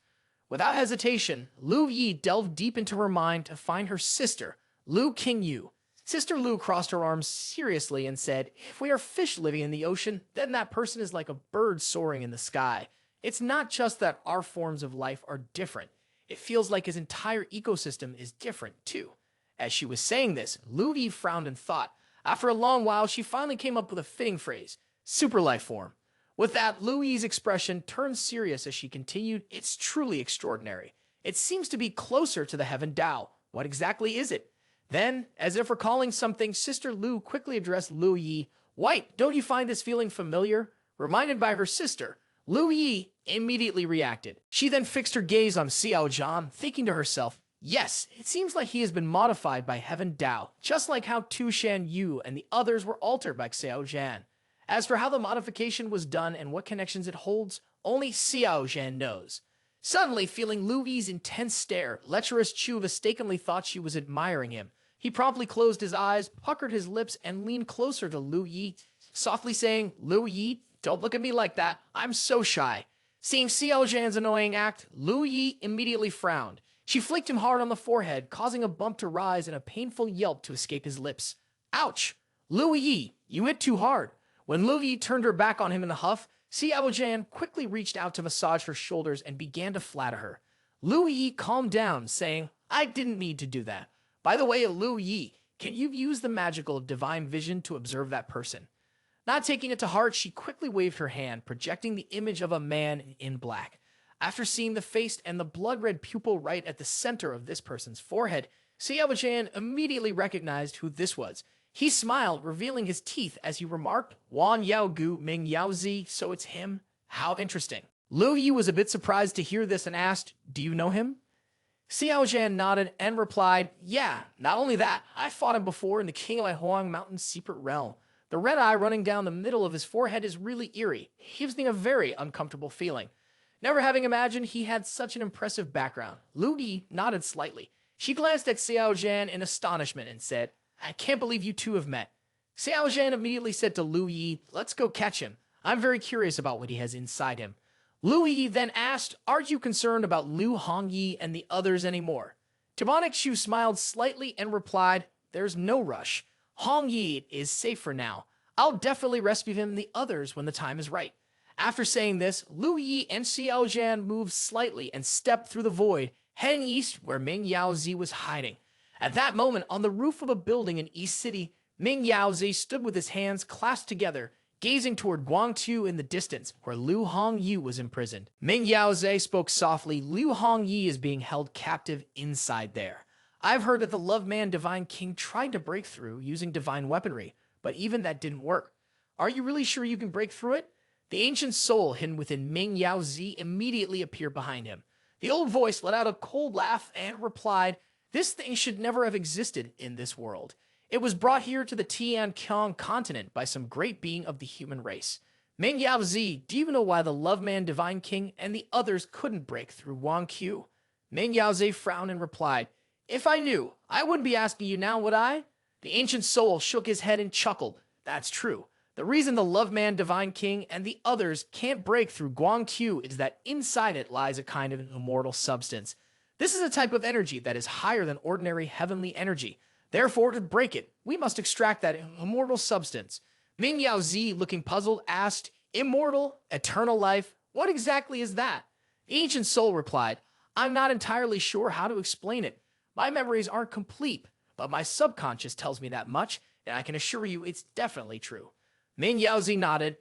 [SPEAKER 1] Without hesitation, Lu Yi delved deep into her mind to find her sister, Lu Qingyu. Sister Lu crossed her arms seriously and said, if we are fish living in the ocean, then that person is like a bird soaring in the sky. It's not just that our forms of life are different. It feels like his entire ecosystem is different, too. As she was saying this, Lu Yi frowned and thought. After a long while, she finally came up with a fitting phrase, super life form. With that, Lu Yi's expression turned serious as she continued, it's truly extraordinary. It seems to be closer to the heaven Tao. What exactly is it? Then, as if recalling something, Sister Lu quickly addressed Lu Yi. White, don't you find this feeling familiar? Reminded by her sister, Lu Yi immediately reacted. She then fixed her gaze on Xiao Zhan, thinking to herself, yes, it seems like he has been modified by heaven Tao, just like how Tu Shan Yu and the others were altered by Xiao Zhan. As for how the modification was done and what connections it holds, only Xiao Zhan knows. Suddenly, feeling Lu Yi's intense stare, lecherous Chu mistakenly thought she was admiring him. He promptly closed his eyes, puckered his lips, and leaned closer to Lu Yi, softly saying, Lu Yi, don't look at me like that. I'm so shy. Seeing Xiao Zhan's annoying act, Lu Yi immediately frowned. She flicked him hard on the forehead, causing a bump to rise and a painful yelp to escape his lips. Ouch! Lu Yi, you hit too hard. When Lu Yi turned her back on him in a huff, Xiao Zhan quickly reached out to massage her shoulders and began to flatter her. Lu Yi calmed down, saying, I didn't need to do that. By the way, Lu Yi, can you use the magical divine vision to observe that person? Not taking it to heart, she quickly waved her hand, projecting the image of a man in black. After seeing the face and the blood-red pupil right at the center of this person's forehead, Xiao Zhan immediately recognized who this was. He smiled, revealing his teeth as he remarked, Wan Yao Gu Ming Yao Zi, so it's him? How interesting. Lu Yi was a bit surprised to hear this and asked, do you know him? Xiao Zhan nodded and replied, yeah, not only that, I fought him before in the King of Huang Mountain's secret realm. The red eye running down the middle of his forehead is really eerie. It gives me a very uncomfortable feeling. Never having imagined he had such an impressive background, Lu Yi nodded slightly. She glanced at Xiao Zhan in astonishment and said, I can't believe you two have met. Xiao Zhan immediately said to Lu Yi, let's go catch him. I'm very curious about what he has inside him. Lu Yi then asked, aren't you concerned about Lu Hongyi and the others anymore? Demonic Chu smiled slightly and replied, there's no rush. Hongyi is safe for now. I'll definitely rescue him and the others when the time is right. After saying this, Lu Yi and Xiao Zhan moved slightly and stepped through the void, heading east where Ming Yao Zi was hiding. At that moment, on the roof of a building in East City, Ming Yaozi stood with his hands clasped together, gazing toward Guangtu in the distance, where Liu Hongyi was imprisoned. Ming Yaozi spoke softly. Liu Hongyi is being held captive inside there. I've heard that the Love Man Divine King tried to break through using divine weaponry, but even that didn't work. Are you really sure you can break through it? The ancient soul hidden within Ming Yaozi immediately appeared behind him. The old voice let out a cold laugh and replied, "This thing should never have existed in this world. It was brought here to the Tian Qiong Continent by some great being of the human race. Ming Yaozi, do you know why the Love Man Divine King and the others couldn't break through Wang Q?" Ming Yaozi frowned and replied, "If I knew, I wouldn't be asking you now, would I?" The ancient soul shook his head and chuckled. "That's true. The reason the Love Man Divine King and the others can't break through Guangtu is that inside it lies a kind of immortal substance. This is a type of energy that is higher than ordinary heavenly energy. Therefore, to break it, we must extract that immortal substance." Ming Yaozi, looking puzzled, asked, "Immortal? Eternal life? What exactly is that?" The ancient soul replied, "I'm not entirely sure how to explain it. My memories aren't complete, but my subconscious tells me that much, and I can assure you it's definitely true." Ming Yaozi nodded.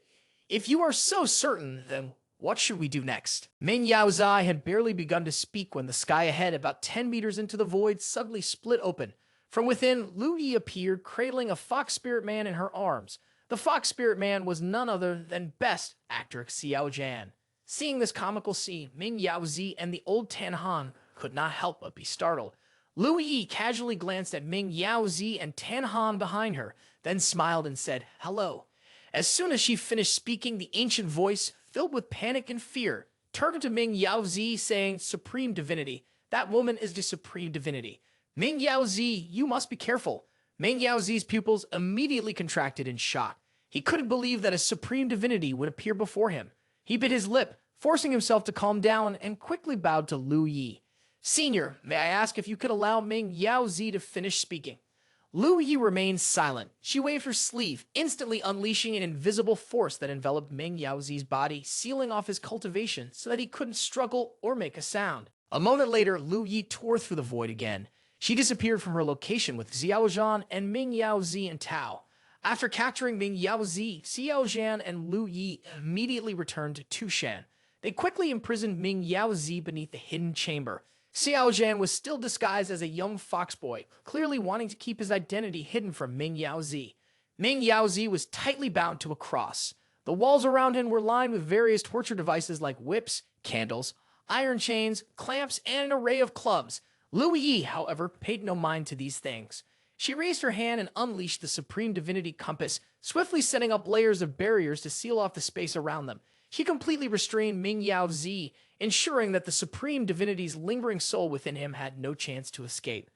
[SPEAKER 1] "If you are so certain, then what should we do next?" Ming Yaozi had barely begun to speak when the sky ahead, about 10 meters into the void, suddenly split open. From within, Lu Yi appeared, cradling a fox spirit man in her arms. The fox spirit man was none other than best actor Xiao Zhan. Seeing this comical scene, Ming Yaozi and the old Tan Han could not help but be startled. Lu Yi casually glanced at Ming Yaozi and Tan Han behind her, then smiled and said, "Hello." As soon as she finished speaking, the ancient voice, filled with panic and fear, turned to Ming Yaozi, saying, "Supreme Divinity, that woman is the Supreme Divinity. Ming Yaozi, you must be careful." Ming Yaozi's pupils immediately contracted in shock. He couldn't believe that a Supreme Divinity would appear before him. He bit his lip, forcing himself to calm down, and quickly bowed to Lu Yi. "Senior, may I ask if you could allow Ming Yaozi to finish speaking?" Lu Yi remained silent. She waved her sleeve, instantly unleashing an invisible force that enveloped Ming Yaozi's body, sealing off his cultivation so that he couldn't struggle or make a sound. A moment later, Lu Yi tore through the void again. She disappeared from her location with Xiao Zhan and Ming Yaozi and Tao. After capturing Ming Yaozi, Xiao Zhan and Lu Yi immediately returned to Tushan. They quickly imprisoned Ming Yaozi beneath the hidden chamber. Xiao Zhan was still disguised as a young fox boy, clearly wanting to keep his identity hidden from Ming Yaozi. Ming Yaozi was tightly bound to a cross. The walls around him were lined with various torture devices like whips, candles, iron chains, clamps, and an array of clubs. Lu Yi, however, paid no mind to these things. She raised her hand and unleashed the Supreme Divinity Compass, swiftly setting up layers of barriers to seal off the space around them. She completely restrained Ming Yaozi, ensuring that the Supreme Divinity's lingering soul within him had no chance to escape.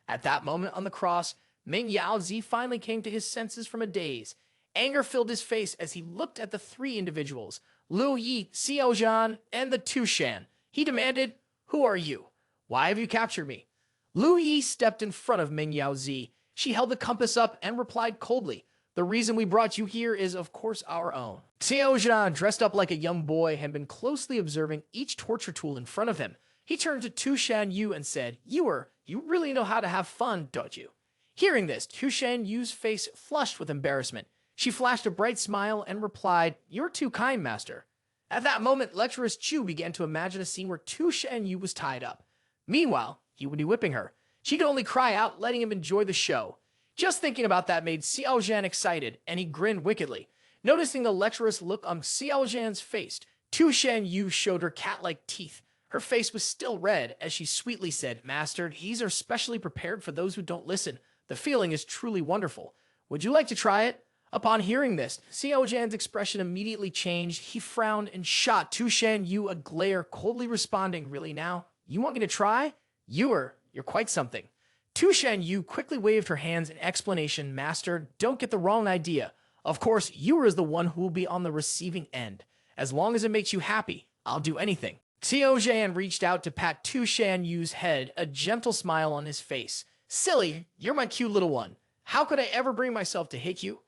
[SPEAKER 1] At that moment on the cross, Ming Yaozi finally came to his senses from a daze. Anger filled his face as he looked at the three individuals, Lu Yi, Xiao Zhan, and the Tushan. He demanded, "Who are you? Why have you captured me?" Lu Yi stepped in front of Ming Yaozi. She held the compass up and replied coldly, "The reason we brought you here is, of course, our own." Xiao Zhan, dressed up like a young boy, had been closely observing each torture tool in front of him. He turned to Tushan Yu and said, You really know how to have fun, don't you?" Hearing this, Tushan Yu's face flushed with embarrassment. She flashed a bright smile and replied, "You're too kind, master." At that moment, lecturess Chu began to imagine a scene where Tushan Yu was tied up. Meanwhile, he would be whipping her. She could only cry out, letting him enjoy the show. Just thinking about that made Xiao Zhan excited, and he grinned wickedly. Noticing the lecherous look on Xiao Zhan's face, Tushan Yu showed her cat-like teeth. Her face was still red as she sweetly said, "Master, these are specially prepared for those who don't listen. The feeling is truly wonderful. Would you like to try it?" Upon hearing this, Xiao Zhan's expression immediately changed. He frowned and shot Tushan Yu a glare, coldly responding, "Really now? You want me to try? You're quite something." Tushan Yu quickly waved her hands in explanation, "Master, don't get the wrong idea. Of course, you is the one who will be on the receiving end. As long as it makes you happy, I'll do anything." Xiao Zhan reached out to pat Tushan Yu's head, a gentle smile on his face. "Silly, you're my cute little one. How could I ever bring myself to hit you?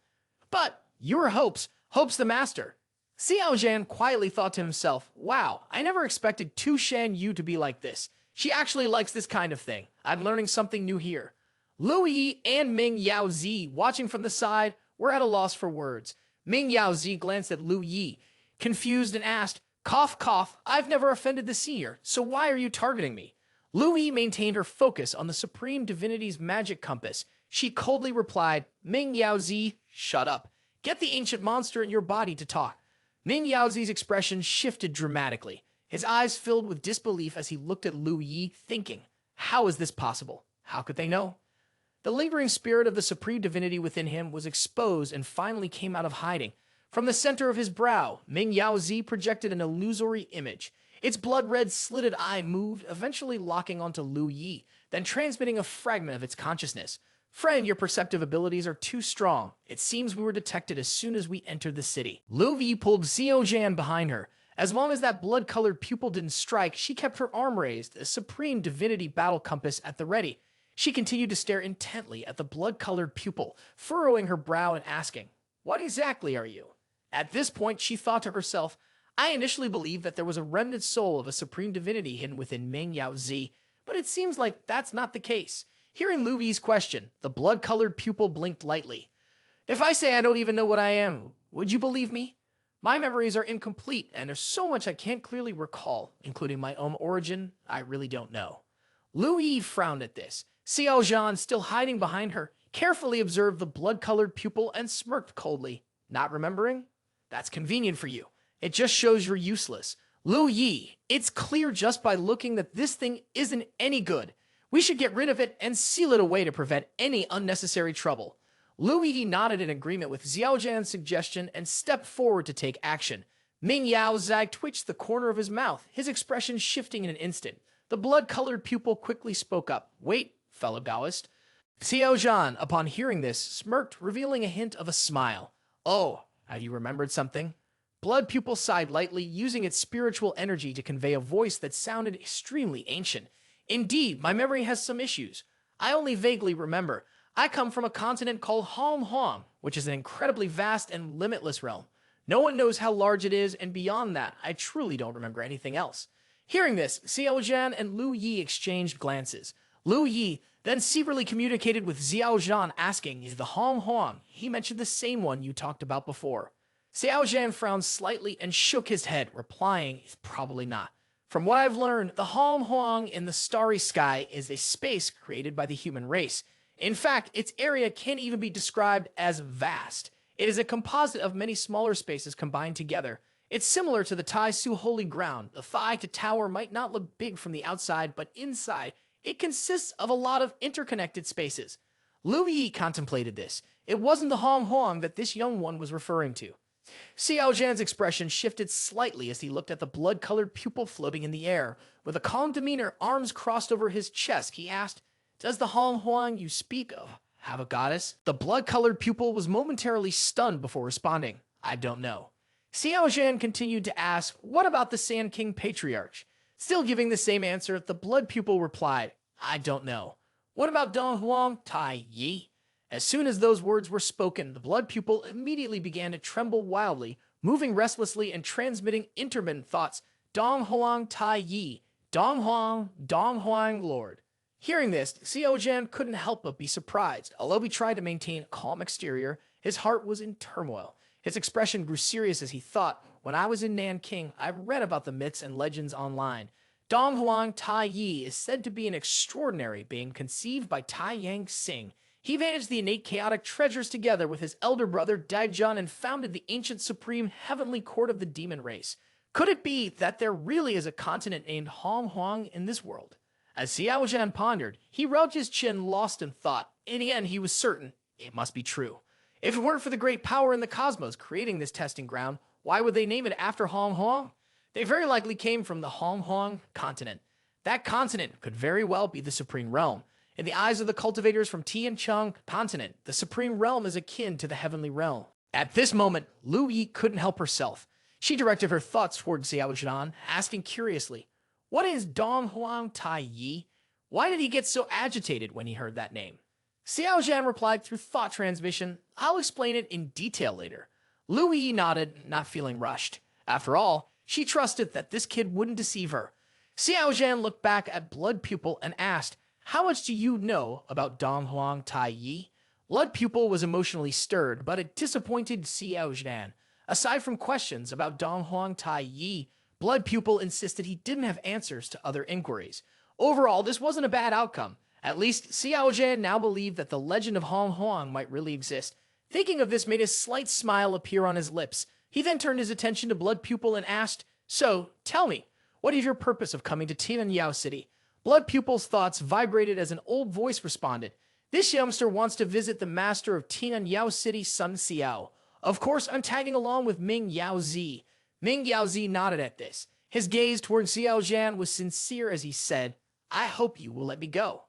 [SPEAKER 1] But your Hope's the master." Xiao Zhan quietly thought to himself, "Wow, I never expected Tushan Yu to be like this. She actually likes this kind of thing. I'm learning something new here." Lu Yi and Ming Yaozi, watching from the side, were at a loss for words. Ming Yaozi glanced at Lu Yi, confused, and asked, "Cough, cough, I've never offended the senior, so why are you targeting me?" Lu Yi maintained her focus on the Supreme Divinity's magic compass. She coldly replied, "Ming Yaozi, shut up. Get the ancient monster in your body to talk." Ming Yaozi's expression shifted dramatically. His eyes filled with disbelief as he looked at Lu Yi, thinking, how is this possible? How could they know? The lingering spirit of the Supreme Divinity within him was exposed and finally came out of hiding. From the center of his brow, Ming Yaozi projected an illusory image. Its blood-red slitted eye moved, eventually locking onto Lu Yi, then transmitting a fragment of its consciousness. "Friend, your perceptive abilities are too strong. It seems we were detected as soon as we entered the city." Lu Yi pulled Xiao Zhan behind her. As long as that blood-colored pupil didn't strike, she kept her arm raised, a Supreme Divinity battle compass at the ready. She continued to stare intently at the blood-colored pupil, furrowing her brow and asking, "What exactly are you?" At this point, she thought to herself, "I initially believed that there was a remnant soul of a Supreme Divinity hidden within Ming Yaozi, but it seems like that's not the case." Hearing Lu Yi's question, the blood-colored pupil blinked lightly. "If I say I don't even know what I am, would you believe me? My memories are incomplete, and there's so much I can't clearly recall, including my own origin. I really don't know." Lu Yi frowned at this. Xiao Zhan, still hiding behind her, carefully observed the blood-colored pupil and smirked coldly. "Not remembering? That's convenient for you. It just shows you're useless. Lu Yi, it's clear just by looking that this thing isn't any good. We should get rid of it and seal it away to prevent any unnecessary trouble." Lu Yi nodded in agreement with Xiao Zhan's suggestion and stepped forward to take action. Ming Yaozi twitched the corner of his mouth, his expression shifting in an instant. The blood-colored pupil quickly spoke up. "Wait, fellow Taoist." Xiao Zhan, upon hearing this, smirked, revealing a hint of a smile. "Oh, have you remembered something?" Blood pupil sighed lightly, using its spiritual energy to convey a voice that sounded extremely ancient. "Indeed, my memory has some issues. I only vaguely remember. I come from a continent called Hong Huang, which is an incredibly vast and limitless realm. No one knows how large it is, and beyond that, I truly don't remember anything else." Hearing this, Xiao Zhan and Lu Yi exchanged glances. Lu Yi then secretly communicated with Xiao Zhan, asking, "Is the Hong Huang? He mentioned the same one you talked about before." Xiao Zhan frowned slightly and shook his head, replying, "Probably not. From what I've learned, the Hong Huang in the starry sky is a space created by the human race. In fact, its area can't even be described as vast. It is a composite of many smaller spaces combined together. It's similar to the Tai Su Holy Ground. The thigh to tower might not look big from the outside, but inside, it consists of a lot of interconnected spaces." Lu Yi contemplated this. It wasn't the Hong Huang that this young one was referring to. Xiao Zhan's expression shifted slightly as he looked at the blood-colored pupil floating in the air. With a calm demeanor, arms crossed over his chest, he asked, "Does the Hong Huang you speak of have a goddess?" The blood-colored pupil was momentarily stunned before responding, "I don't know." Xiao Zhan continued to ask, "What about the Sand King Patriarch?" Still giving the same answer, the blood pupil replied, "I don't know." "What about Dong Huang Tai Yi?" As soon as those words were spoken, the blood pupil immediately began to tremble wildly, moving restlessly and transmitting intermittent thoughts. "Dong Huang Tai Yi, Dong Huang Lord." Hearing this, Xiao Zhan couldn't help but be surprised. Although he tried to maintain a calm exterior, his heart was in turmoil. His expression grew serious as he thought, "When I was in Nanking, I read about the myths and legends online. Dong Huang Tai Yi is said to be an extraordinary being conceived by Tai Yang Xing. He managed the innate chaotic treasures together with his elder brother Daijun and founded the ancient supreme heavenly court of the demon race. Could it be that there really is a continent named Hong Huang in this world?" As Xiao Zhan pondered, he rubbed his chin, lost in thought. In the end, he was certain it must be true. If it weren't for the great power in the cosmos creating this testing ground, why would they name it after Hong Huang? They very likely came from the Hong Huang continent. That continent could very well be the supreme realm. In the eyes of the cultivators from Tian Qiong Continent, the supreme realm is akin to the heavenly realm. At this moment, Lu Yi couldn't help herself. She directed her thoughts toward Xiao Zhan, asking curiously, "What is Dong Huang Tai Yi? Why did he get so agitated when he heard that name?" Xiao Zhan replied through thought transmission, "I'll explain it in detail later." Lu Yi nodded, not feeling rushed. After all, she trusted that this kid wouldn't deceive her. Xiao Zhan looked back at blood pupil and asked, How much do you know about Dong Huang Tai Yi? Blood Pupil was emotionally stirred, but it disappointed Xiao Zhan. Aside from questions about Dong Huang Tai Yi, Blood Pupil insisted he didn't have answers to other inquiries. Overall, this wasn't a bad outcome. At least, Xiao Zhan now believed that the legend of Hong Huang might really exist. Thinking of this made a slight smile appear on his lips. He then turned his attention to Blood Pupil and asked, "So, tell me, what is your purpose of coming to Tianyao City?" Blood Pupil's thoughts vibrated as an old voice responded. "This youngster wants to visit the master of Tianyao City, Sun Xiao. Of course, I'm tagging along with Ming Yaozi." Ming Yaozi nodded at this. His gaze toward Xiao Zhan was sincere as he said, "I hope you will let me go."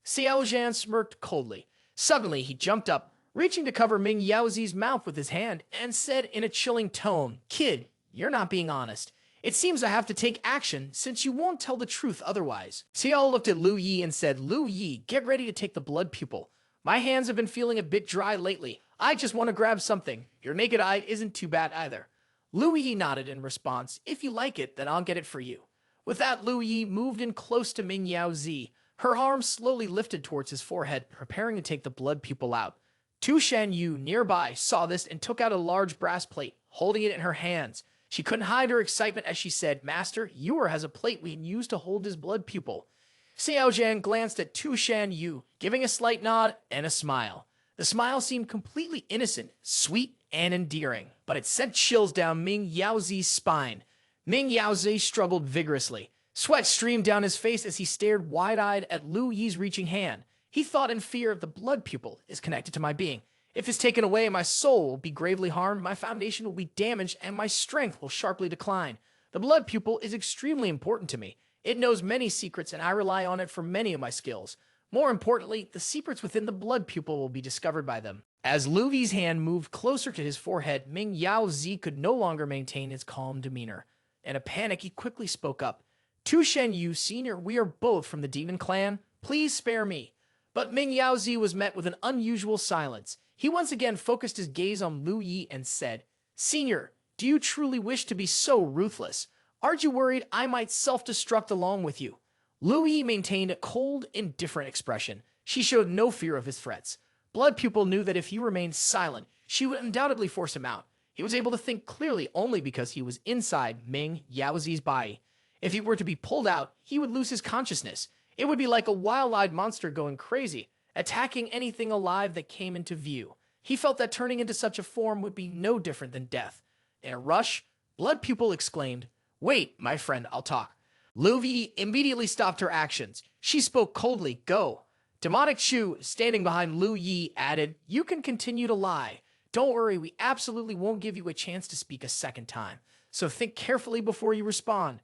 [SPEAKER 1] Xiao Zhan smirked coldly. Suddenly, he jumped up, reaching to cover Ming Yaozi's mouth with his hand, and said in a chilling tone, "Kid, you're not being honest. It seems I have to take action since you won't tell the truth otherwise." Xiao looked at Lu Yi and said, "Lu Yi, get ready to take the Blood Pupil. My hands have been feeling a bit dry lately. I just want to grab something. Your naked eye isn't too bad either." Lu Yi nodded in response. "If you like it, then I'll get it for you." With that, Lu Yi moved in close to Ming Yaozi. Her arm slowly lifted towards his forehead, preparing to take the Blood Pupil out. Tu Shanyu nearby saw this and took out a large brass plate, holding it in her hands. She couldn't hide her excitement as she said, "Master, Yuer has a plate we can use to hold his blood pupil." Xiao Zhan glanced at Tu Shanyu, giving a slight nod and a smile. The smile seemed completely innocent, sweet, and endearing, but it sent chills down Ming Yaozi's spine. Ming Yaozi struggled vigorously. Sweat streamed down his face as he stared wide-eyed at Lu Yi's reaching hand. He thought in fear of the blood pupil is connected to my being. If it's taken away, my soul will be gravely harmed, my foundation will be damaged, and my strength will sharply decline. The blood pupil is extremely important to me. It knows many secrets, and I rely on it for many of my skills. More importantly, the secrets within the blood pupil will be discovered by them. As Lu Yi's hand moved closer to his forehead, Ming Yaozi could no longer maintain his calm demeanor. In a panic, he quickly spoke up. "Tu Shenyu, Senior, we are both from the demon clan. Please spare me." But Ming Yaozi was met with an unusual silence. He once again focused his gaze on Lu Yi and said, "Senior, do you truly wish to be so ruthless? Aren't you worried I might self-destruct along with you?" Lu Yi maintained a cold, indifferent expression. She showed no fear of his threats. Blood Pupil knew that if he remained silent, she would undoubtedly force him out. He was able to think clearly only because he was inside Ming Yaozi's body. If he were to be pulled out, he would lose his consciousness. It would be like a wild-eyed monster going crazy, attacking anything alive that came into view. He felt that turning into such a form would be no different than death. In a rush, Blood Pupil exclaimed, "Wait, my friend, I'll talk." Lu Yi immediately stopped her actions. She spoke coldly, "Go." Demonic Chu, standing behind Lu Yi, added, "You can continue to lie. Don't worry, we absolutely won't give you a chance to speak a second time. So think carefully before you respond."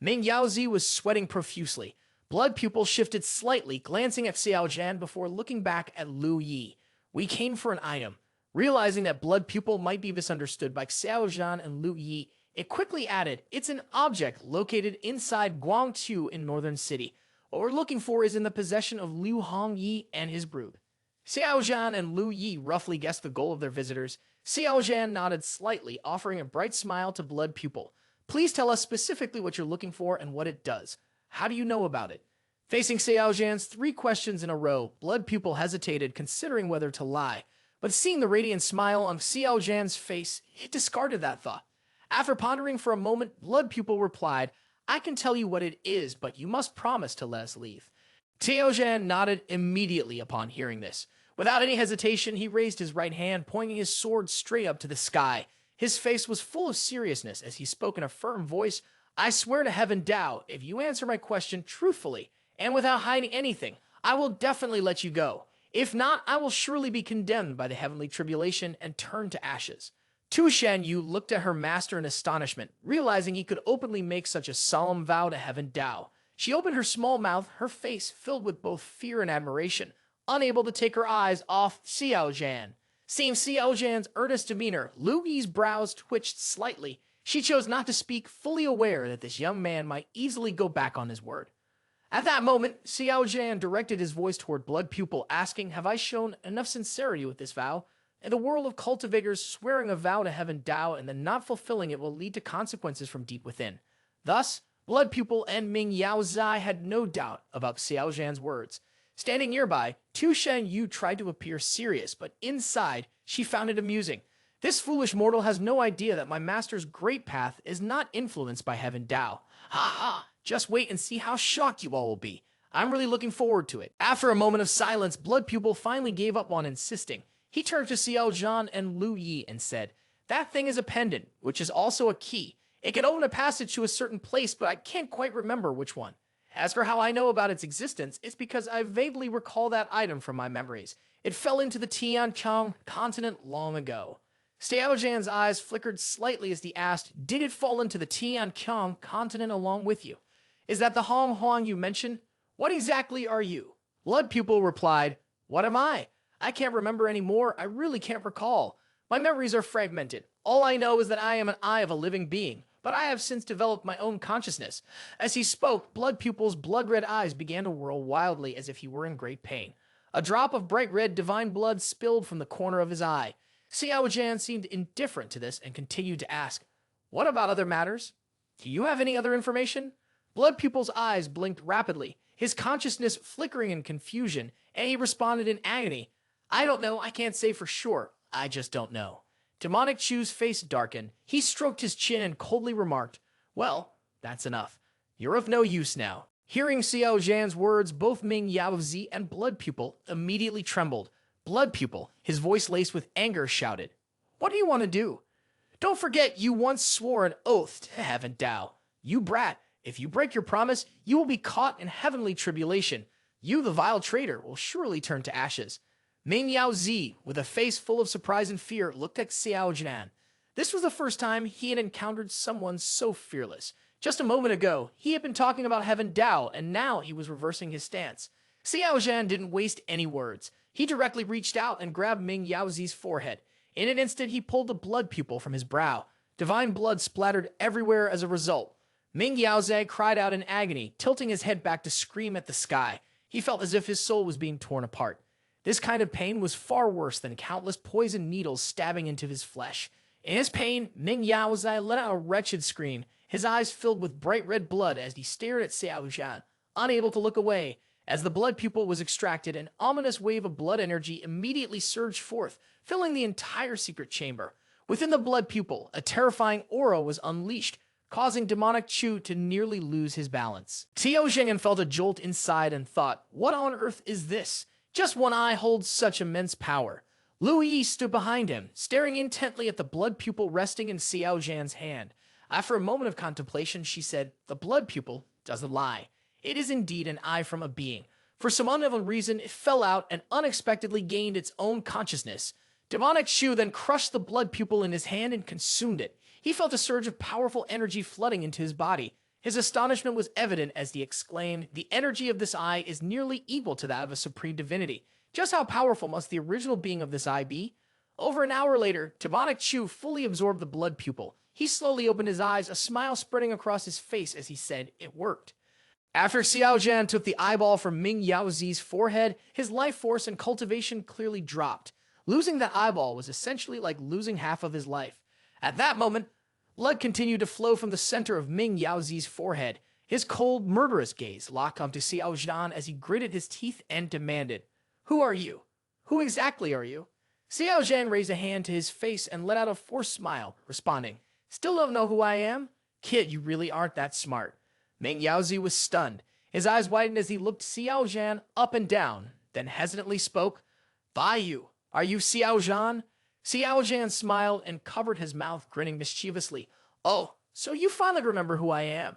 [SPEAKER 1] Ming Yaozi was sweating profusely. Blood Pupil shifted slightly, glancing at Xiao Zhan before looking back at Lu Yi. "We came for an item." Realizing that Blood Pupil might be misunderstood by Xiao Zhan and Lu Yi, it quickly added, "It's an object located inside Guangzhou in Northern City. What we're looking for is in the possession of Liu Hongyi and his brood." Xiao Zhan and Lu Yi roughly guessed the goal of their visitors. Xiao Zhan nodded slightly, offering a bright smile to Blood Pupil. "Please tell us specifically what you're looking for and what it does. How do you know about it?" Facing Xiao Zhan's 3 questions in a row, Blood Pupil hesitated, considering whether to lie. But seeing the radiant smile on Xiao Zhan's face, he discarded that thought. After pondering for a moment, Blood Pupil replied, "I can tell you what it is, but you must promise to let us leave." Xiao Zhan nodded immediately upon hearing this. Without any hesitation, he raised his right hand, pointing his sword straight up to the sky. His face was full of seriousness as he spoke in a firm voice, "I swear to Heaven Tao, if you answer my question truthfully and without hiding anything, I will definitely let you go. If not, I will surely be condemned by the heavenly tribulation and turn to ashes." Tu Shanyu looked at her master in astonishment, realizing he could openly make such a solemn vow to Heaven Tao. She opened her small mouth, her face filled with both fear and admiration, unable to take her eyes off Xiao Zhan. Seeing Xiao Zhan's earnest demeanor, Lu Yi's brows twitched slightly. She chose not to speak, fully aware that this young man might easily go back on his word. At that moment, Xiao Zhan directed his voice toward Blood Pupil, asking, "Have I shown enough sincerity with this vow? In the world of cultivators, swearing a vow to Heaven Tao and then not fulfilling it will lead to consequences from deep within. Thus, Blood Pupil and Ming Yaozai had no doubt about Xiao Zhan's words. Standing nearby, Tu Shen Yu tried to appear serious, but inside, she found it amusing. This foolish mortal has no idea that my master's great path is not influenced by Heaven Dao. Ha ha! Just wait and see how shocked you all will be. I'm really looking forward to it. After a moment of silence, Blood Pupil finally gave up on insisting. He turned to Xiao Zhan and Lu Yi and said, "That thing is a pendant, which is also a key. It can open a passage to a certain place, but I can't quite remember which one. As for how I know about its existence, it's because I vaguely recall that item from my memories. It fell into the Tian Qiong Continent long ago." Xiao Zhan's eyes flickered slightly as he asked, "Did it fall into the Tian Qiong Continent along with you? Is that the Hong Huang you mentioned? What exactly are you?" Blood Pupil replied, "What am I? I can't remember anymore. I really can't recall. My memories are fragmented. All I know is that I am an eye of a living being, but I have since developed my own consciousness." As he spoke, Blood Pupil's blood-red eyes began to whirl wildly as if he were in great pain. A drop of bright red divine blood spilled from the corner of his eye. Xiao Zhan seemed indifferent to this and continued to ask, "What about other matters? Do you have any other information?" Blood Pupil's eyes blinked rapidly, his consciousness flickering in confusion, and he responded in agony, "I don't know, I can't say for sure. I just don't know." Demonic Chu's face darkened. He stroked his chin and coldly remarked, "Well, that's enough. You're of no use now." Hearing Xiao Zhan's words, both Ming Yaozi and Blood Pupil immediately trembled. Blood Pupil, his voice laced with anger, shouted, "What do you want to do? Don't forget you once swore an oath to Heaven Dao. You brat, if you break your promise, you will be caught in heavenly tribulation. You, the vile traitor, will surely turn to ashes." Ming Yaozi, with a face full of surprise and fear, looked at Xiao Zhan. This was the first time he had encountered someone so fearless. Just a moment ago, he had been talking about Heaven Dao, and now he was reversing his stance. Xiao Zhan didn't waste any words. He directly reached out and grabbed Ming Yaozi's forehead. In an instant, he pulled the blood pupil from his brow. Divine blood splattered everywhere as a result. Ming Yaozi cried out in agony, tilting his head back to scream at the sky. He felt as if his soul was being torn apart. This kind of pain was far worse than countless poison needles stabbing into his flesh. In his pain, Ming Yaozai let out a wretched scream, his eyes filled with bright red blood as he stared at Xiao Zhan, unable to look away. As the blood pupil was extracted, an ominous wave of blood energy immediately surged forth, filling the entire secret chamber. Within the blood pupil, a terrifying aura was unleashed, causing Demonic Chu to nearly lose his balance. Xiao Zhan felt a jolt inside and thought, "What on earth is this? Just one eye holds such immense power." Lu Yi stood behind him, staring intently at the blood pupil resting in Xiao Zhan's hand. After a moment of contemplation, she said, "The blood pupil doesn't lie. It is indeed an eye from a being. For some unknown reason, it fell out and unexpectedly gained its own consciousness." Demonic Chu then crushed the blood pupil in his hand and consumed it. He felt a surge of powerful energy flooding into his body. His astonishment was evident as he exclaimed, "The energy of this eye is nearly equal to that of a supreme divinity. Just how powerful must the original being of this eye be?" Over an hour later, Demonic Chu fully absorbed the blood pupil. He slowly opened his eyes, a smile spreading across his face as he said, "It worked." After Xiao Zhan took the eyeball from Ming Yaozi's forehead, his life force and cultivation clearly dropped. Losing that eyeball was essentially like losing half of his life. At that moment, blood continued to flow from the center of Ming Yaozi's forehead. His cold, murderous gaze locked onto Xiao Zhan as he gritted his teeth and demanded, "Who are you? Who exactly are you?" Xiao Zhan raised a hand to his face and let out a forced smile, responding, "Still don't know who I am? Kid, you really aren't that smart." Ming Yaozi was stunned. His eyes widened as he looked Xiao Zhan up and down, then hesitantly spoke, "By you, are you Xiao Zhan?" Xiao Zhan smiled and covered his mouth, grinning mischievously. "Oh, so you finally remember who I am."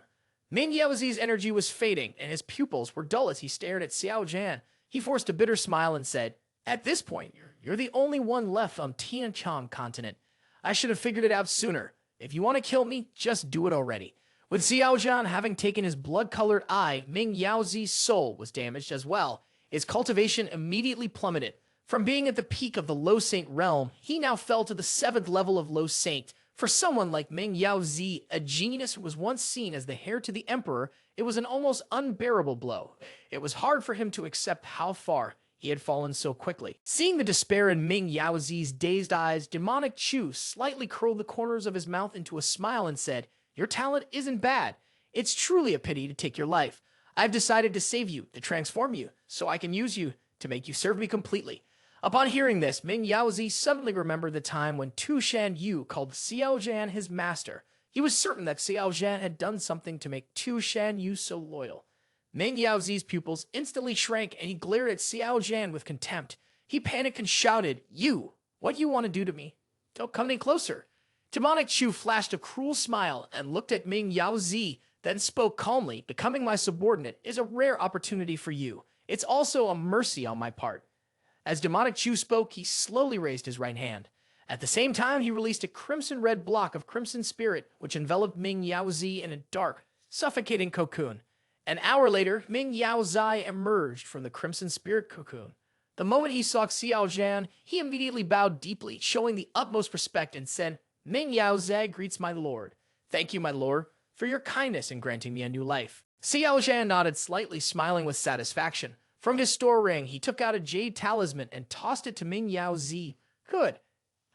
[SPEAKER 1] Ming Yaozi's energy was fading, and his pupils were dull as he stared at Xiao Zhan. He forced a bitter smile and said, "At this point, you're the only one left on Tian Qiong Continent. I should have figured it out sooner. If you want to kill me, just do it already." With Xiao Zhan having taken his blood-colored eye, Ming Yaozi's soul was damaged as well. His cultivation immediately plummeted. From being at the peak of the Low Saint realm, he now fell to the 7th level of Low Saint. For someone like Ming Yaozi, a genius who was once seen as the heir to the emperor, it was an almost unbearable blow. It was hard for him to accept how far he had fallen so quickly. Seeing the despair in Ming Yaozi's dazed eyes, Demonic Chu slightly curled the corners of his mouth into a smile and said, "Your talent isn't bad. It's truly a pity to take your life. I've decided to save you, to transform you, so I can use you to make you serve me completely." Upon hearing this, Ming Yaozi suddenly remembered the time when Tu Shan Yu called Xiao Zhan his master. He was certain that Xiao Zhan had done something to make Tu Shan Yu so loyal. Ming Yaozi's pupils instantly shrank and he glared at Xiao Zhan with contempt. He panicked and shouted, "You, what you want to do to me? Don't come any closer." Demonic Chu flashed a cruel smile and looked at Ming Yaozi, then spoke calmly, "Becoming my subordinate is a rare opportunity for you. It's also a mercy on my part." As Demonic Chu spoke, he slowly raised his right hand. At the same time, he released a crimson-red block of crimson spirit, which enveloped Ming Yaozi in a dark, suffocating cocoon. An hour later, Ming Yaozi emerged from the crimson spirit cocoon. The moment he saw Xiao Zhan, he immediately bowed deeply, showing the utmost respect, and said, "Ming Yaozi greets my lord. Thank you, my lord, for your kindness in granting me a new life." Xiao Zhan nodded slightly, smiling with satisfaction. From his store ring, he took out a jade talisman and tossed it to Ming Yaozi. "Good.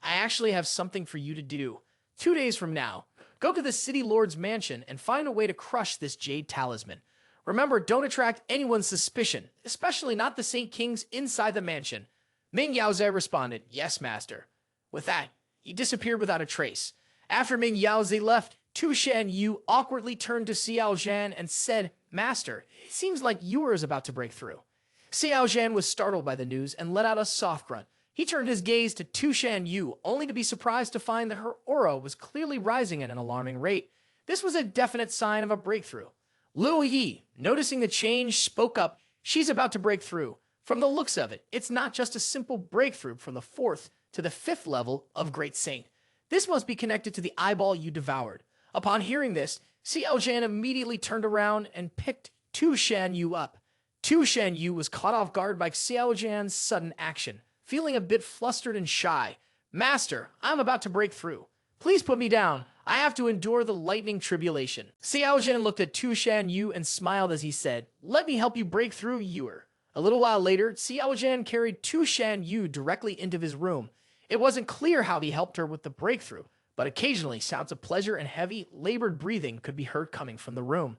[SPEAKER 1] I actually have something for you to do. 2 days from now, go to the city lord's mansion and find a way to crush this jade talisman. Remember, don't attract anyone's suspicion, especially not the Saint Kings inside the mansion." Ming Yaozi responded, "Yes, master." With that, he disappeared without a trace. After Ming Yaozi left, Tu Shan Yu awkwardly turned to Xiao Zhan and said, "Master, it seems like Yu is about to break through." Xiao Zhan was startled by the news and let out a soft grunt. He turned his gaze to Tu Shan Yu, only to be surprised to find that her aura was clearly rising at an alarming rate. This was a definite sign of a breakthrough. Lu Yi, noticing the change, spoke up, "She's about to break through. From the looks of it, it's not just a simple breakthrough from the 4th to the 5th level of Great Saint. This must be connected to the eyeball you devoured." Upon hearing this, Xiao Zhan immediately turned around and picked Tu Shan Yu up. Tu Shan Yu was caught off guard by Xiao Zhan's sudden action, feeling a bit flustered and shy. "Master, I'm about to break through. Please put me down. I have to endure the lightning tribulation." Xiao Zhan looked at Tu Shan Yu and smiled as he said, "Let me help you break through, Yuer." A little while later, Xiao Zhan carried Tu Shan Yu directly into his room. It wasn't clear how he helped her with the breakthrough, but occasionally sounds of pleasure and heavy, labored breathing could be heard coming from the room.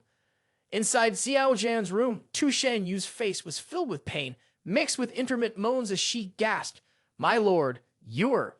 [SPEAKER 1] Inside Xiao Zhan's room, Tu Shan Yu's face was filled with pain, mixed with intermittent moans as she gasped, "My lord, Yuer,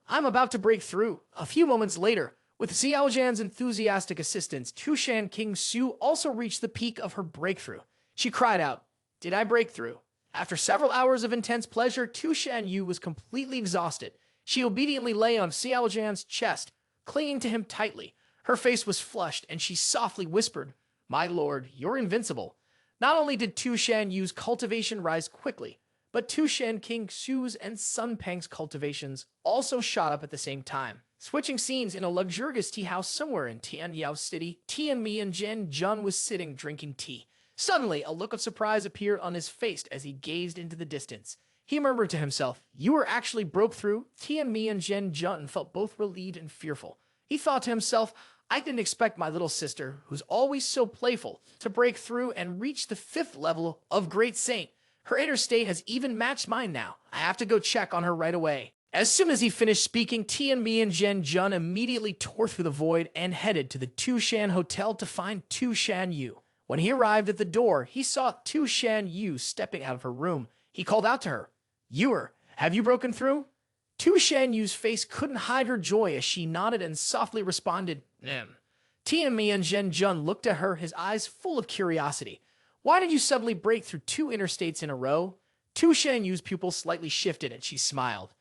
[SPEAKER 1] I'm about to break through." A few moments later, with Xiao Zhan's enthusiastic assistance, Tu Shan King Su also reached the peak of her breakthrough. She cried out, "Did I break through?" After several hours of intense pleasure, Tu Shan Yu was completely exhausted. She obediently lay on Xiao Zhan's chest, clinging to him tightly. Her face was flushed, and she softly whispered, "My lord, you're invincible." Not only did Tu Shan Yu's cultivation rise quickly, but Tu Shan King Su's and Sun Peng's cultivations also shot up at the same time. Switching scenes in a luxurious tea house somewhere in Tianyao City, Tian and Jen Jun was sitting drinking tea. Suddenly, a look of surprise appeared on his face as he gazed into the distance. He murmured to himself, "You were actually broke through?" Tian and Jen Jun felt both relieved and fearful. He thought to himself, "I didn't expect my little sister, who's always so playful, to break through and reach the 5th level of Great Saint. Her inner state has even matched mine now. I have to go check on her right away." As soon as he finished speaking, Tian and Jen Jun immediately tore through the void and headed to the Tu Shan Hotel to find Tu Shan Yu. When he arrived at the door, he saw Tu Shan Yu stepping out of her room. He called out to her, "Yuer, have you broken through?" Tu Shan Yu's face couldn't hide her joy as she nodded and softly responded, Tian and Jen Jun looked at her, his eyes full of curiosity. "Why did you suddenly break through 2 interstates in a row?" Tu Shan Yu's pupils slightly shifted and she smiled.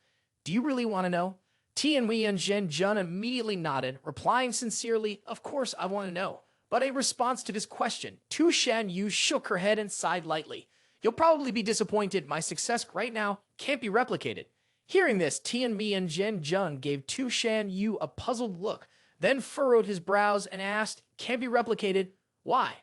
[SPEAKER 1] "Do you really want to know?" Tian and Jen Jun immediately nodded, replying sincerely, "Of course I want to know." But in response to this question, Tu Shan Yu shook her head and sighed lightly. "You'll probably be disappointed. My success right now can't be replicated." Hearing this, Tian and Jen Jun gave Tu Shan Yu a puzzled look, then furrowed his brows and asked, "Can't be replicated? Why?"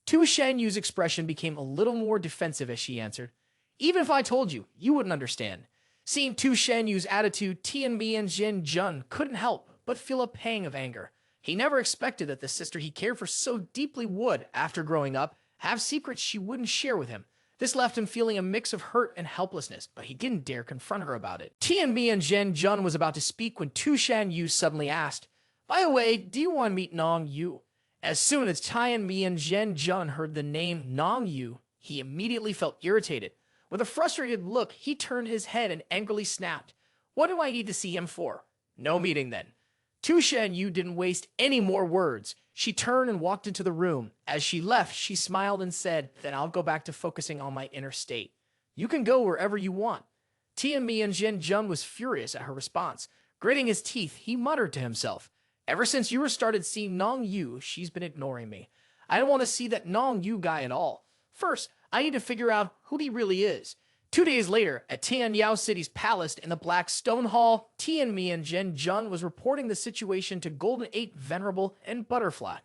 [SPEAKER 1] Tu Shan Yu's expression became a little more defensive as she answered, "Even if I told you, you wouldn't understand." Seeing Tu Shan Yu's attitude, Tian and Jen Jun couldn't help but feel a pang of anger. He never expected that the sister he cared for so deeply would, after growing up, have secrets she wouldn't share with him. This left him feeling a mix of hurt and helplessness, but he didn't dare confront her about it. Tian and Jen Jun was about to speak when Tu Shan Yu suddenly asked, "By the way, do you want to meet Nong Yu?" As soon as Tian Qiong heard the name Nong Yu, he immediately felt irritated. With a frustrated look, he turned his head and angrily snapped, "What do I need to see him for? No meeting then." Tu Shen Yu didn't waste any more words. She turned and walked into the room. As she left, she smiled and said, "Then I'll go back to focusing on my inner state. You can go wherever you want." Tian Qiong was furious at her response. Gritting his teeth, he muttered to himself, "Ever since you started seeing Nong Yu, she's been ignoring me. I don't want to see that Nong Yu guy at all. First, I need to figure out who he really is." 2 days later, at Tian Yao City's palace in the Black Stone Hall, Tian Qiong was reporting the situation to Golden Eight Venerable and Butterfly.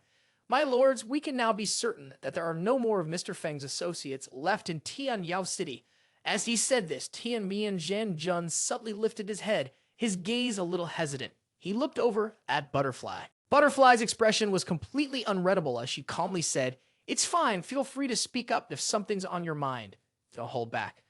[SPEAKER 1] "My lords, we can now be certain that there are no more of Mr. Feng's associates left in Tian Yao City." As he said this, Tian Qiong subtly lifted his head, his gaze a little hesitant. He looked over at Butterfly. Butterfly's expression was completely unreadable as she calmly said, "It's fine, feel free to speak up if something's on your mind. Don't hold back."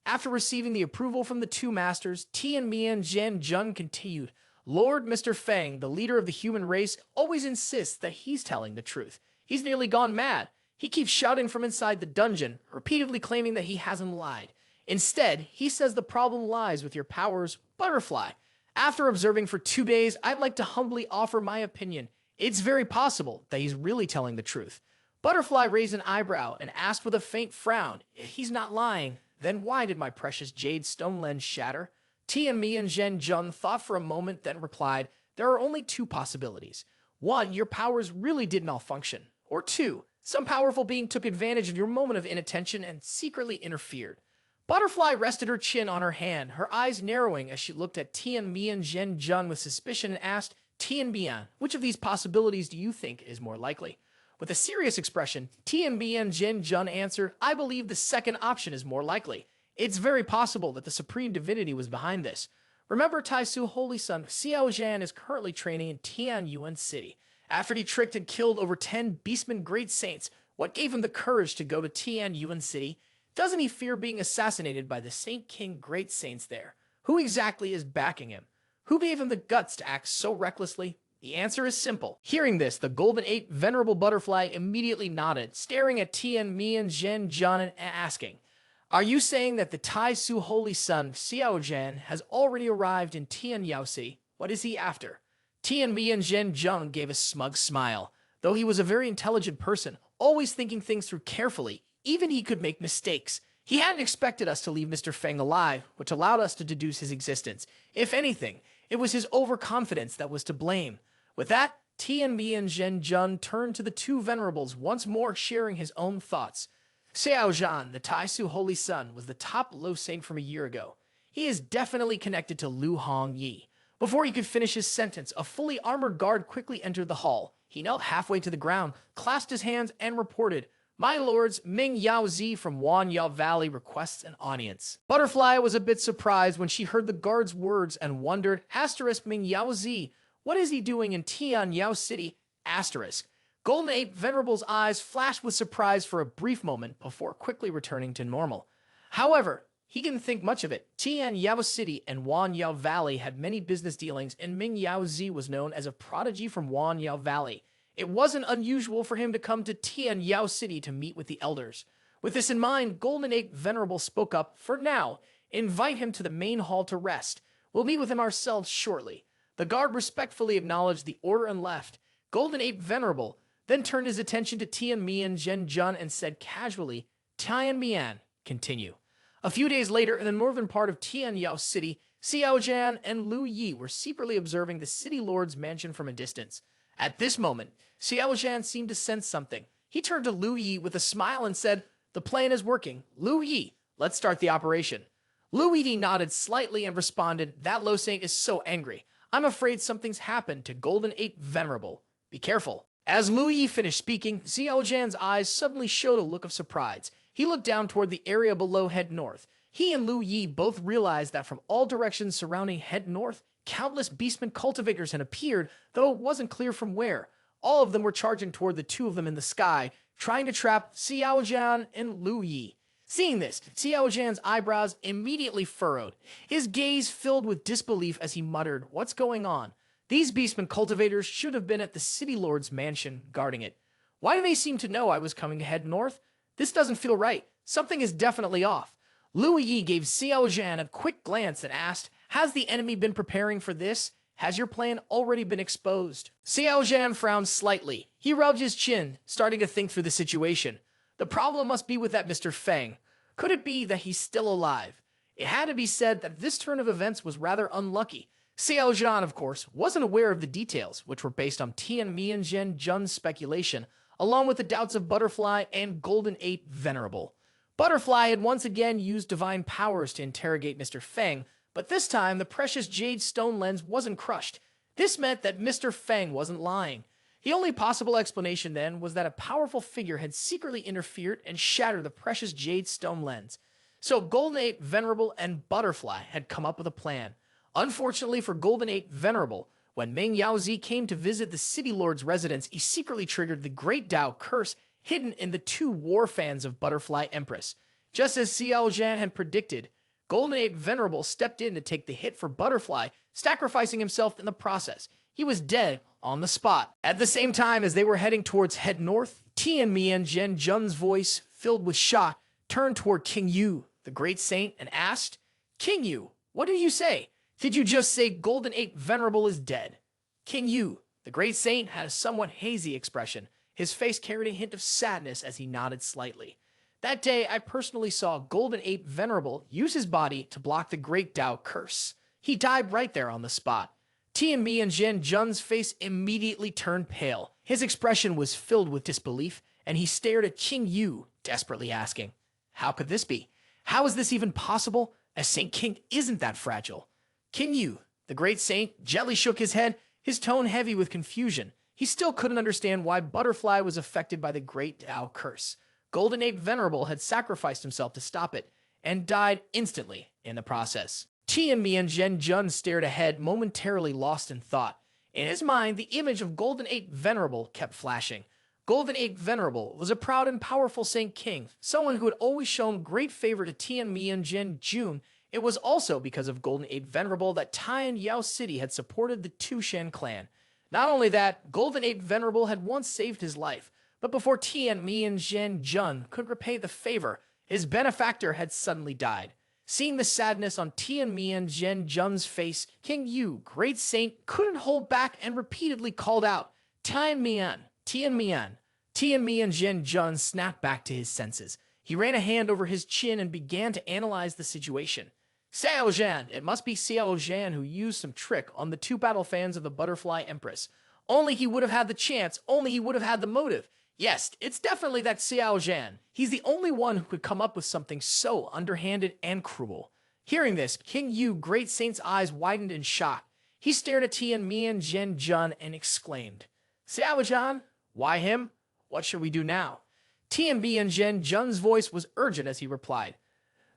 [SPEAKER 1] After receiving the approval from the two masters, Tian Qiong continued, "Lord Mr. Feng, the leader of the human race, always insists that he's telling the truth. He's nearly gone mad. He keeps shouting from inside the dungeon, repeatedly claiming that he hasn't lied. Instead, he says the problem lies with your powers, Butterfly. After observing for 2 days, I'd like to humbly offer my opinion. It's very possible that he's really telling the truth." Butterfly raised an eyebrow and asked with a faint frown, "If he's not lying, then why did my precious jade stone lens shatter?" Tian Qiong thought for a moment, then replied, "There are only 2 possibilities. 1, your powers really did malfunction. Or 2, some powerful being took advantage of your moment of inattention and secretly interfered." Butterfly rested her chin on her hand, her eyes narrowing as she looked at Tian Qiong with suspicion and asked, "Tian Bian, which of these possibilities do you think is more likely?" With a serious expression, Tian Qiong answered, "I believe the second option is more likely. It's very possible that the Supreme Divinity was behind this. Remember, Tai Su Holy Son Xiao Zhan is currently training in Tian Yuan City. After he tricked and killed over 10 beastmen great saints, what gave him the courage to go to Tian Yuan City? Doesn't he fear being assassinated by the Saint King great saints there? Who exactly is backing him? Who gave him the guts to act so recklessly? The answer is simple." Hearing this, the Golden Eight Venerable Butterfly immediately nodded, staring at Tian Qiong and asking, "Are you saying that the Tai Su Holy Son Xiao Zhan has already arrived in Tian Yao City? What is he after?" Tian Qiong gave a smug smile. Though he was a very intelligent person, always thinking things through carefully, even he could make mistakes. He hadn't expected us to leave Mr. Feng alive, which allowed us to deduce his existence. If anything, it was his overconfidence that was to blame. With that, Tian Qiong turned to the 2 venerables, once more sharing his own thoughts. "Xiao Zhan, the Tai Su Holy Son, was the top low saint from a year ago. He is definitely connected to Lu Hongyi." Before he could finish his sentence, a fully armored guard quickly entered the hall. He knelt halfway to the ground, clasped his hands, and reported, "My lords, Ming Yao Zi from Wan Yao Valley requests an audience." Butterfly was a bit surprised when she heard the guard's words and wondered, Ming Yao Zi, what is he doing in Tian Yao City? Golden Eight Venerable's eyes flashed with surprise for a brief moment before quickly returning to normal. However, he didn't think much of it. Tian Yao City and Wan Yao Valley had many business dealings, and Ming Yao Zi was known as a prodigy from Wan Yao Valley. It wasn't unusual for him to come to Tian Yao City to meet with the elders. With this in mind, Golden Eight Venerable spoke up, "For now, invite him to the main hall to rest. We'll meet with him ourselves shortly." The guard respectfully acknowledged the order and left. Golden Eight Venerable then turned his attention to Tian Qiong and said casually, "Tian Mian, continue." A few days later, in the northern part of Tian Yao City, Xiao Zhan and Lu Yi were secretly observing the city lord's mansion from a distance. At this moment, Xiao Zhan seemed to sense something. He turned to Lu Yi with a smile and said, "The plan is working. Lu Yi, let's start the operation." Lu Yi nodded slightly and responded, "That low saint is so angry. I'm afraid something's happened to Golden Eight Venerable. Be careful." As Lu Yi finished speaking, Xiao Zhan's eyes suddenly showed a look of surprise. He looked down toward the area below Head North. He and Lu Yi both realized that from all directions surrounding Head North, countless beastmen cultivators had appeared, though it wasn't clear from where. All of them were charging toward the 2 of them in the sky, trying to trap Xiao Zhan and Lu Yi. Seeing this, Xiao Zhan's eyebrows immediately furrowed. His gaze filled with disbelief as he muttered, "What's going on?" These beastmen cultivators should have been at the city lord's mansion guarding it. Why do they seem to know I was coming to head north? This doesn't feel right. Something is definitely off. Lu Yi gave Xiao Zhan a quick glance and asked, "Has the enemy been preparing for this? Has your plan already been exposed?" Xiao Zhan frowned slightly. He rubbed his chin, starting to think through the situation. The problem must be with that Mr. Feng. Could it be that he's still alive? It had to be said that this turn of events was rather unlucky. Xiao Zhan, of course, wasn't aware of the details, which were based on Tian Jun's speculation, along with the doubts of Butterfly and Golden Ape Venerable. Butterfly had once again used divine powers to interrogate Mr. Feng, but this time the precious jade stone lens wasn't crushed. This meant that Mr. Feng wasn't lying. The only possible explanation then was that a powerful figure had secretly interfered and shattered the precious jade stone lens. So Golden Ape Venerable and Butterfly had come up with a plan. Unfortunately for Golden Ape Venerable, when Meng Yaozi came to visit the City Lord's residence, he secretly triggered the Great Tao curse hidden in the two war fans of Butterfly Empress. Just as Xiao Zhan had predicted, Golden Ape Venerable stepped in to take the hit for Butterfly, sacrificing himself in the process. He was dead on the spot. At the same time as they were heading towards head north, Tian Jun's voice, filled with shock, turned toward King Yu, the great saint, and asked, "King Yu, what did you say? Did you just say Golden Ape Venerable is dead?" King Yu, the great saint, had a somewhat hazy expression. His face carried a hint of sadness as he nodded slightly. "That day, I personally saw Golden Ape Venerable use his body to block the Great Tao curse. He died right there on the spot." Tian Jun's face immediately turned pale. His expression was filled with disbelief, and he stared at King Yu, desperately asking, "How could this be? How is this even possible? A Saint King isn't that fragile." King Yu, the great saint, gently shook his head, his tone heavy with confusion. He still couldn't understand why Butterfly was affected by the Great Tao curse. Golden Ape Venerable had sacrificed himself to stop it, and died instantly in the process. Tian Jun stared ahead, momentarily lost in thought. In his mind, the image of Golden Ape Venerable kept flashing. Golden Ape Venerable was a proud and powerful Saint King, someone who had always shown great favor to Tian Jun. It was also because of Golden Ape Venerable that Tai Yao City had supported the Tushan clan. Not only that, Golden Ape Venerable had once saved his life, but before Tian Jun could repay the favor, his benefactor had suddenly died. Seeing the sadness on Tian Jun's face, King Yu, great saint, couldn't hold back and repeatedly called out, "Tian Mian, Tian Mian." Tian Jun snapped back to his senses. He ran a hand over his chin and began to analyze the situation. "Xiao Zhan, it must be Xiao Zhan who used some trick on the two battle fans of the Butterfly Empress. Only he would have had the chance, only he would have had the motive. Yes, it's definitely that Xiao Zhan. He's the only one who could come up with something so underhanded and cruel." Hearing this, King Yu, great saint's eyes widened in shock. He stared at Tian Jun and exclaimed, "Xiao Zhan? Why him? What should we do now?" Tian Jun's voice was urgent as he replied,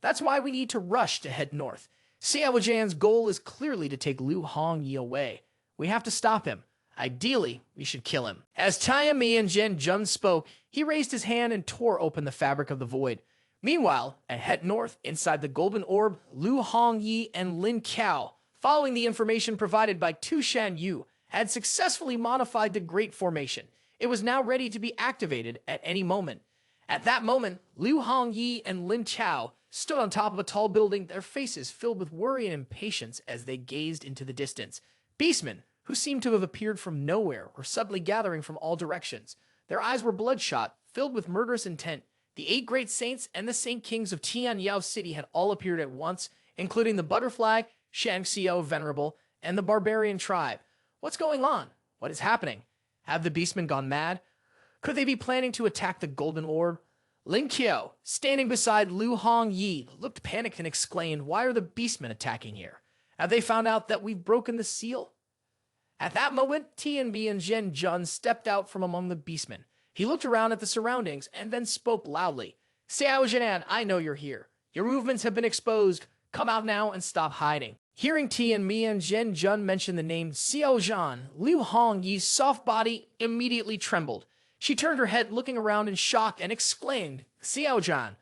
[SPEAKER 1] "That's why we need to rush to head north. Xiao Zhan's goal is clearly to take Lu Hongyi away. We have to stop him. Ideally, we should kill him." As Tian Jun spoke, he raised his hand and tore open the fabric of the void. Meanwhile, at head north, inside the golden orb, Lu Hongyi and Lin Qiao, following the information provided by Tu Shan Yu, had successfully modified the Great Formation. It was now ready to be activated at any moment. At that moment, Lu Hongyi and Lin Qiao stood on top of a tall building, their faces filled with worry and impatience as they gazed into the distance. Beastmen, who seemed to have appeared from nowhere, were suddenly gathering from all directions. Their eyes were bloodshot, filled with murderous intent. The 8 great saints and the Saint Kings of Tian Yao City had all appeared at once, including the Butterfly, Shangxiao Venerable, and the Barbarian tribe. What's going on? What is happening? Have the beastmen gone mad? Could they be planning to attack the Golden Orb? Lin Qiao, standing beside Lu Hongyi, looked panicked and exclaimed, "Why are the beastmen attacking here? Have they found out that we've broken the seal?" At that moment, Tian Jun stepped out from among the beastmen. He looked around at the surroundings and then spoke loudly. "Xiao Zhan, I know you're here. Your movements have been exposed. Come out now and stop hiding." Hearing Tian Jun mention the name Xiao Zhan, Lu Hongyi's soft body immediately trembled. She turned her head, looking around in shock, and exclaimed, "Xiao Zhan."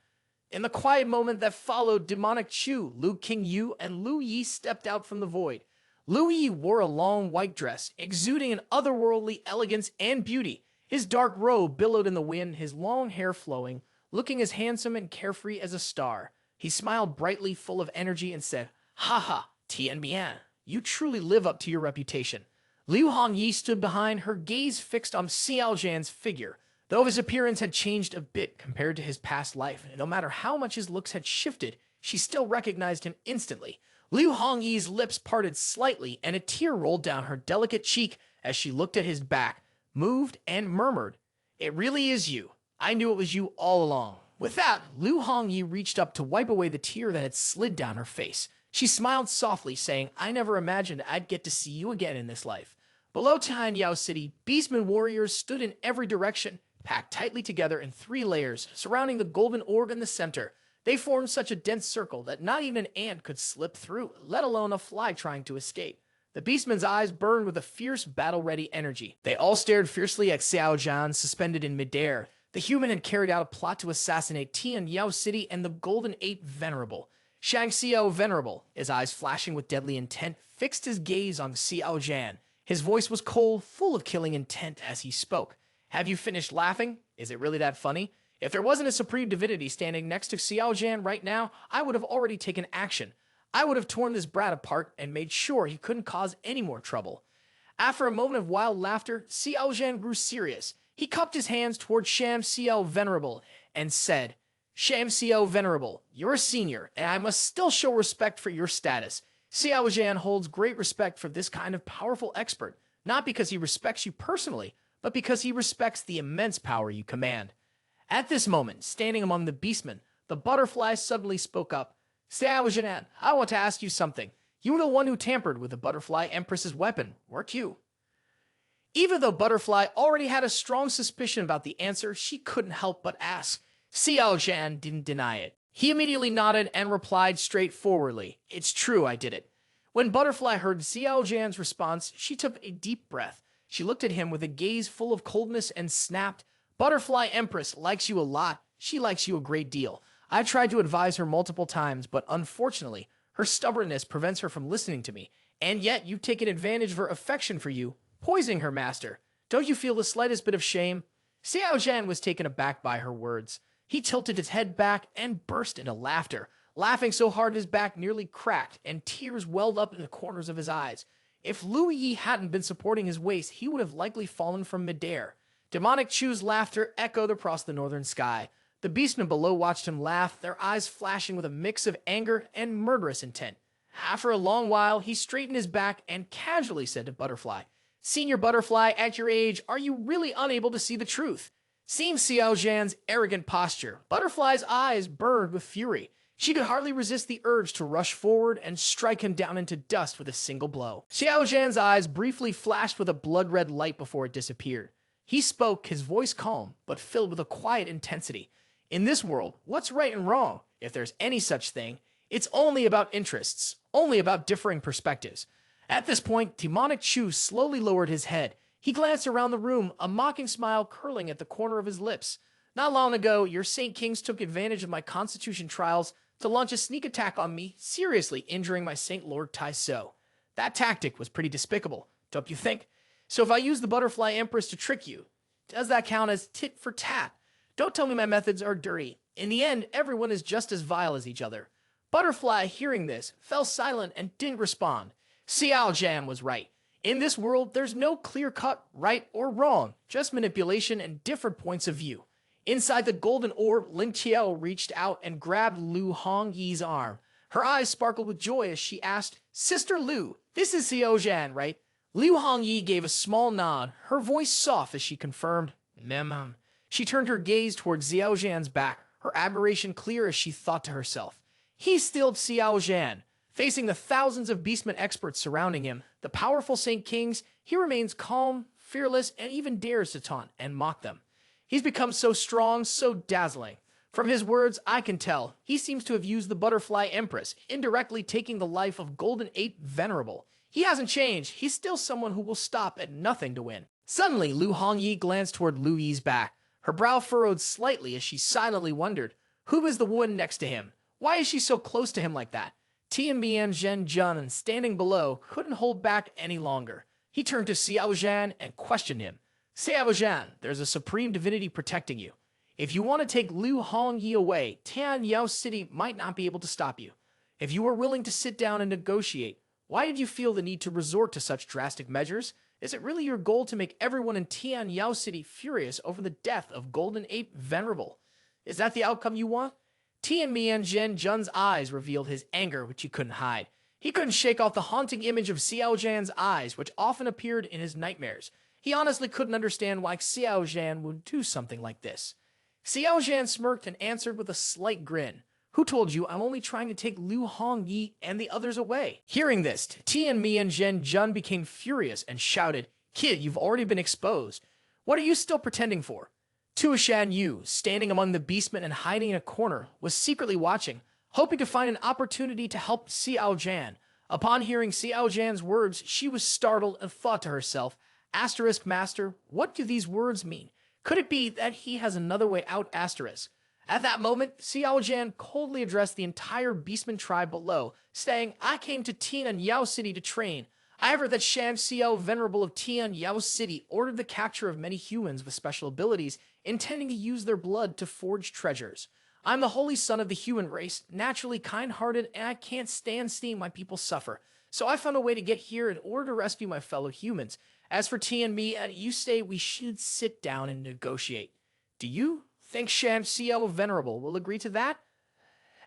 [SPEAKER 1] In the quiet moment that followed, demonic Chu, King Yu, and Lu Yi stepped out from the void. Liu Yi wore a long white dress, exuding an otherworldly elegance and beauty. His dark robe billowed in the wind, his long hair flowing, looking as handsome and carefree as a star. He smiled brightly, full of energy, and said, "Ha ha, Tian Bian, you truly live up to your reputation." Liu Hongyi stood behind, her gaze fixed on Xiao Zhan's figure. Though his appearance had changed a bit compared to his past life, and no matter how much his looks had shifted, she still recognized him instantly. Liu Hongyi's lips parted slightly, and a tear rolled down her delicate cheek as she looked at his back, moved, and murmured, "It really is you. I knew it was you all along." With that, Liu Hongyi reached up to wipe away the tear that had slid down her face. She smiled softly, saying, "I never imagined I'd get to see you again in this life." Below Tianyao City, beastmen warriors stood in every direction, packed tightly together in 3 layers, surrounding the golden orb in the center. They formed such a dense circle that not even an ant could slip through, let alone a fly trying to escape. The beastmen's eyes burned with a fierce, battle-ready energy. They all stared fiercely at Xiao Zhan, suspended in midair. The human had carried out a plot to assassinate Tianyao City and the Golden Eight Venerable. Shang Xiao Venerable, his eyes flashing with deadly intent, fixed his gaze on Xiao Zhan. His voice was cold, full of killing intent as he spoke. "Have you finished laughing? Is it really that funny? If there wasn't a supreme divinity standing next to Xiao Zhan right now, I would have already taken action. I would have torn this brat apart and made sure he couldn't cause any more trouble." After a moment of wild laughter, Xiao Zhan grew serious. He cupped his hands toward Sham Xiao Venerable and said, "Sham Xiao Venerable, you're a senior, and I must still show respect for your status. Xiao Zhan holds great respect for this kind of powerful expert, not because he respects you personally, but because he respects the immense power you command." At this moment, standing among the beastmen, the butterfly suddenly spoke up. "Xiao Zhan, I want to ask you something. You were the one who tampered with the Butterfly Empress's weapon, weren't you?" Even though Butterfly already had a strong suspicion about the answer, she couldn't help but ask. Xiao Zhan didn't deny it. He immediately nodded and replied straightforwardly, "It's true, I did it." When Butterfly heard Xiao Zhan's response, she took a deep breath. She looked at him with a gaze full of coldness and snapped, "Butterfly Empress likes you a lot. She likes you a great deal. I've tried to advise her multiple times, but unfortunately, her stubbornness prevents her from listening to me. And yet you've taken advantage of her affection for you, poisoning her master. Don't you feel the slightest bit of shame?" Xiao Zhan was taken aback by her words. He tilted his head back and burst into laughter, laughing so hard his back nearly cracked and tears welled up in the corners of his eyes. If Liu Yi hadn't been supporting his waist, he would have likely fallen from midair. Demonic Chu's laughter echoed across the northern sky. The beastmen below watched him laugh, their eyes flashing with a mix of anger and murderous intent. After a long while, he straightened his back and casually said to Butterfly, "Senior Butterfly, at your age, are you really unable to see the truth?" Seeing Xiao Zhan's arrogant posture, Butterfly's eyes burned with fury. She could hardly resist the urge to rush forward and strike him down into dust with a single blow. Xiao Zhan's eyes briefly flashed with a blood-red light before it disappeared. He spoke, his voice calm, but filled with a quiet intensity. "In this world, what's right and wrong? If there's any such thing, it's only about interests, only about differing perspectives." At this point, Demonic Chu slowly lowered his head. He glanced around the room, a mocking smile curling at the corner of his lips. "Not long ago, your Saint Kings took advantage of my Constitution trials to launch a sneak attack on me, seriously injuring my Saint Lord Tai Su. That tactic was pretty despicable, don't you think? So if I use the Butterfly Empress to trick you, does that count as tit for tat? Don't tell me my methods are dirty. In the end, everyone is just as vile as each other." Butterfly, hearing this, fell silent and didn't respond. Xiao Zhan was right. In this world, there's no clear-cut right or wrong, just manipulation and different points of view. Inside the golden orb, Ling Qiao reached out and grabbed Liu Hongyi's arm. Her eyes sparkled with joy as she asked, "Sister Liu, this is Xiao Zhan, right?" Liu Hongyi gave a small nod, her voice soft as she confirmed, "Mem." She turned her gaze toward Xiao Zhan's back, her admiration clear as she thought to herself, "He stilled Xiao Zhan. Facing the thousands of beastmen experts surrounding him, the powerful Saint Kings, he remains calm, fearless, and even dares to taunt and mock them. He's become so strong, so dazzling. From his words, I can tell, he seems to have used the Butterfly Empress, indirectly taking the life of Golden Eight Venerable. He hasn't changed, he's still someone who will stop at nothing to win." Suddenly, Liu Hongyi glanced toward Liu Yi's back. Her brow furrowed slightly as she silently wondered, who is the woman next to him? Why is she so close to him like that? Tian Qiong, standing below, couldn't hold back any longer. He turned to Xiao Zhan and questioned him. Xiao Zhan, there's a supreme divinity protecting you. If you want to take Liu Hongyi away, Tianyao City might not be able to stop you. If you were willing to sit down and negotiate, why did you feel the need to resort to such drastic measures? Is it really your goal to make everyone in Tianyao City furious over the death of Golden Ape Venerable? Is that the outcome you want? Tian Qiong's eyes revealed his anger, which he couldn't hide. He couldn't shake off the haunting image of Xiao Zhan's eyes, which often appeared in his nightmares. He honestly couldn't understand why Xiao Zhan would do something like this. Xiao Zhan smirked and answered with a slight grin. Who told you I'm only trying to take Liu Hongyi and the others away? Hearing this, Tian Qiong became furious and shouted, Kid, you've already been exposed. What are you still pretending for? Tu Shanyu, standing among the beastmen and hiding in a corner, was secretly watching, hoping to find an opportunity to help Xiao Zhan. Upon hearing Xiao Zhan's words, she was startled and thought to herself, Asterisk Master, what do these words mean? Could it be that he has another way out? Asterisk. At that moment, Xiao Zhan coldly addressed the entire beastman tribe below, saying, I came to Tianyao City to train. I heard that Shan Xiao Venerable of Tianyao City ordered the capture of many humans with special abilities, intending to use their blood to forge treasures. I'm the holy son of the human race, naturally kind-hearted, and I can't stand seeing my people suffer. So I found a way to get here in order to rescue my fellow humans. As for T and me, you say we should sit down and negotiate. Do you think Shan Xiao Venerable will agree to that?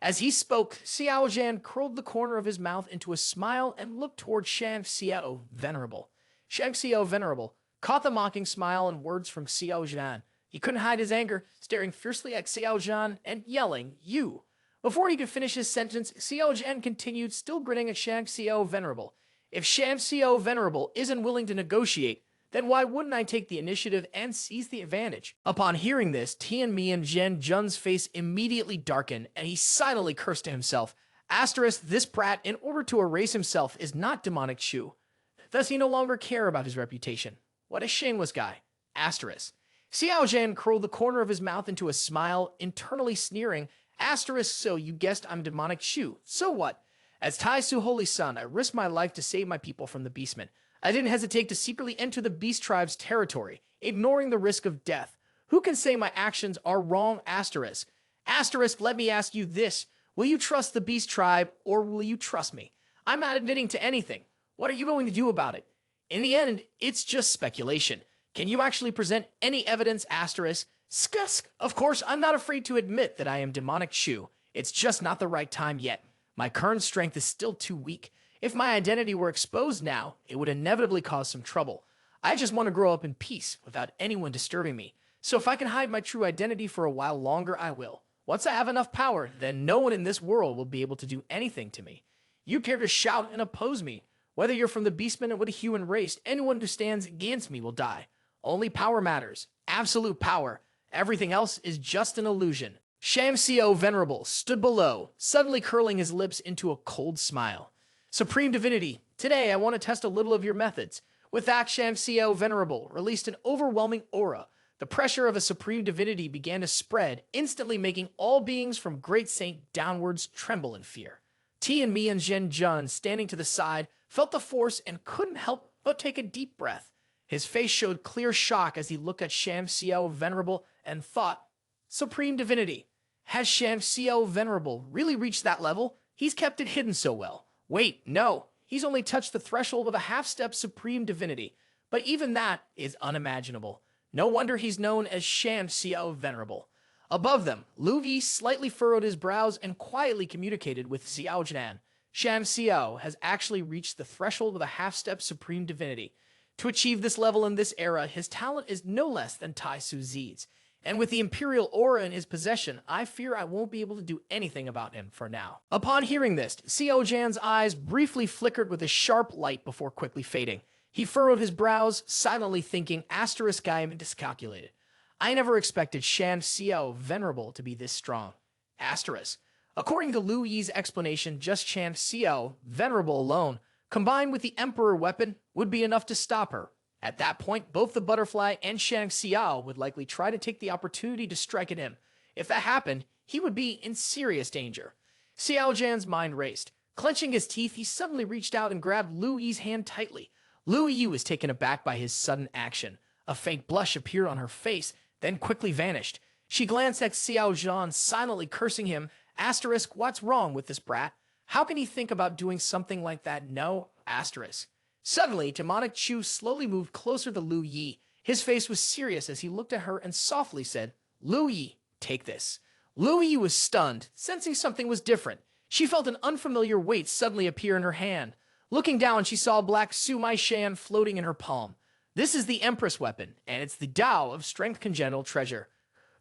[SPEAKER 1] As he spoke, Xiao Zhan curled the corner of his mouth into a smile and looked toward Shan Xiao Venerable. Shan Xiao Venerable caught the mocking smile and words from Xiao Zhan. He couldn't hide his anger, staring fiercely at Xiao Zhan and yelling, You! Before he could finish his sentence, Xiao Zhan continued, still grinning at Shan Xiao Venerable. If Shan Xiao Venerable isn't willing to negotiate, then why wouldn't I take the initiative and seize the advantage? Upon hearing this, Tian Qiong's face immediately darkened, and he silently cursed to himself. Asterisk, this brat, in order to erase himself, is not demonic Chu. Thus he no longer care about his reputation. What a shameless guy. Asterisk. Xiao Zhan curled the corner of his mouth into a smile, internally sneering. Asterisk, so you guessed I'm demonic Chu. So what? As Tai Su Holy Son, I risked my life to save my people from the beastmen. I didn't hesitate to secretly enter the beast tribe's territory, ignoring the risk of death. Who can say my actions are wrong? Asterisk. Asterisk, let me ask you this. Will you trust the beast tribe, or will you trust me? I'm not admitting to anything. What are you going to do about it? In the end, it's just speculation. Can you actually present any evidence? Asterisk. Skusk. Of course, I'm not afraid to admit that I am demonic Chu. It's just not the right time yet. My current strength is still too weak. If my identity were exposed now, it would inevitably cause some trouble. I just want to grow up in peace without anyone disturbing me. So if I can hide my true identity for a while longer, I will. Once I have enough power, then no one in this world will be able to do anything to me. You appear to shout and oppose me. Whether you're from the beastmen or the human race, anyone who stands against me will die. Only power matters. Absolute power. Everything else is just an illusion. Shan Xiao Venerable stood below, suddenly curling his lips into a cold smile. Supreme Divinity, today I want to test a little of your methods. With that, Shan Xiao Venerable released an overwhelming aura. The pressure of a Supreme Divinity began to spread, instantly making all beings from Great Saint downwards tremble in fear. Tian Qiong, standing to the side, felt the force and couldn't help but take a deep breath. His face showed clear shock as he looked at Shan Xiao Venerable and thought, Supreme Divinity, has Shan Xiao Venerable really reached that level? He's kept it hidden so well. Wait, no, he's only touched the threshold of a half-step Supreme Divinity, but even that is unimaginable. No wonder he's known as Shan Xiao Venerable. Above them, Lu Yi slightly furrowed his brows and quietly communicated with Xiao Zhan. Shan Xiao has actually reached the threshold of a half-step Supreme Divinity. To achieve this level in this era, his talent is no less than Tai Su Z's. And with the Imperial Aura in his possession, I fear I won't be able to do anything about him for now. Upon hearing this, Xiao Zhan's eyes briefly flickered with a sharp light before quickly fading. He furrowed his brows, silently thinking, asterisk I am miscalculated. I never expected Shan Xiao Venerable to be this strong. Asterisk. According to Lu Yi's explanation, just Shan Xiao Venerable alone, combined with the Emperor weapon, would be enough to stop her. At that point, both the butterfly and Shan Xiao would likely try to take the opportunity to strike at him. If that happened, he would be in serious danger. Xiao Zhan's mind raced. Clenching his teeth, he suddenly reached out and grabbed Lu Yi's hand tightly. Lu Yi was taken aback by his sudden action. A faint blush appeared on her face, then quickly vanished. She glanced at Xiao Zhan, silently cursing him. Asterisk, what's wrong with this brat? How can he think about doing something like that? No, asterisk. Suddenly, demonic Chu slowly moved closer to Lu Yi. His face was serious as he looked at her and softly said, Lu Yi, take this. Lu Yi was stunned, sensing something was different. She felt an unfamiliar weight suddenly appear in her hand. Looking down, she saw a black Su Mai Shan floating in her palm. This is the Empress weapon, and it's the Tao of Strength Congenital Treasure.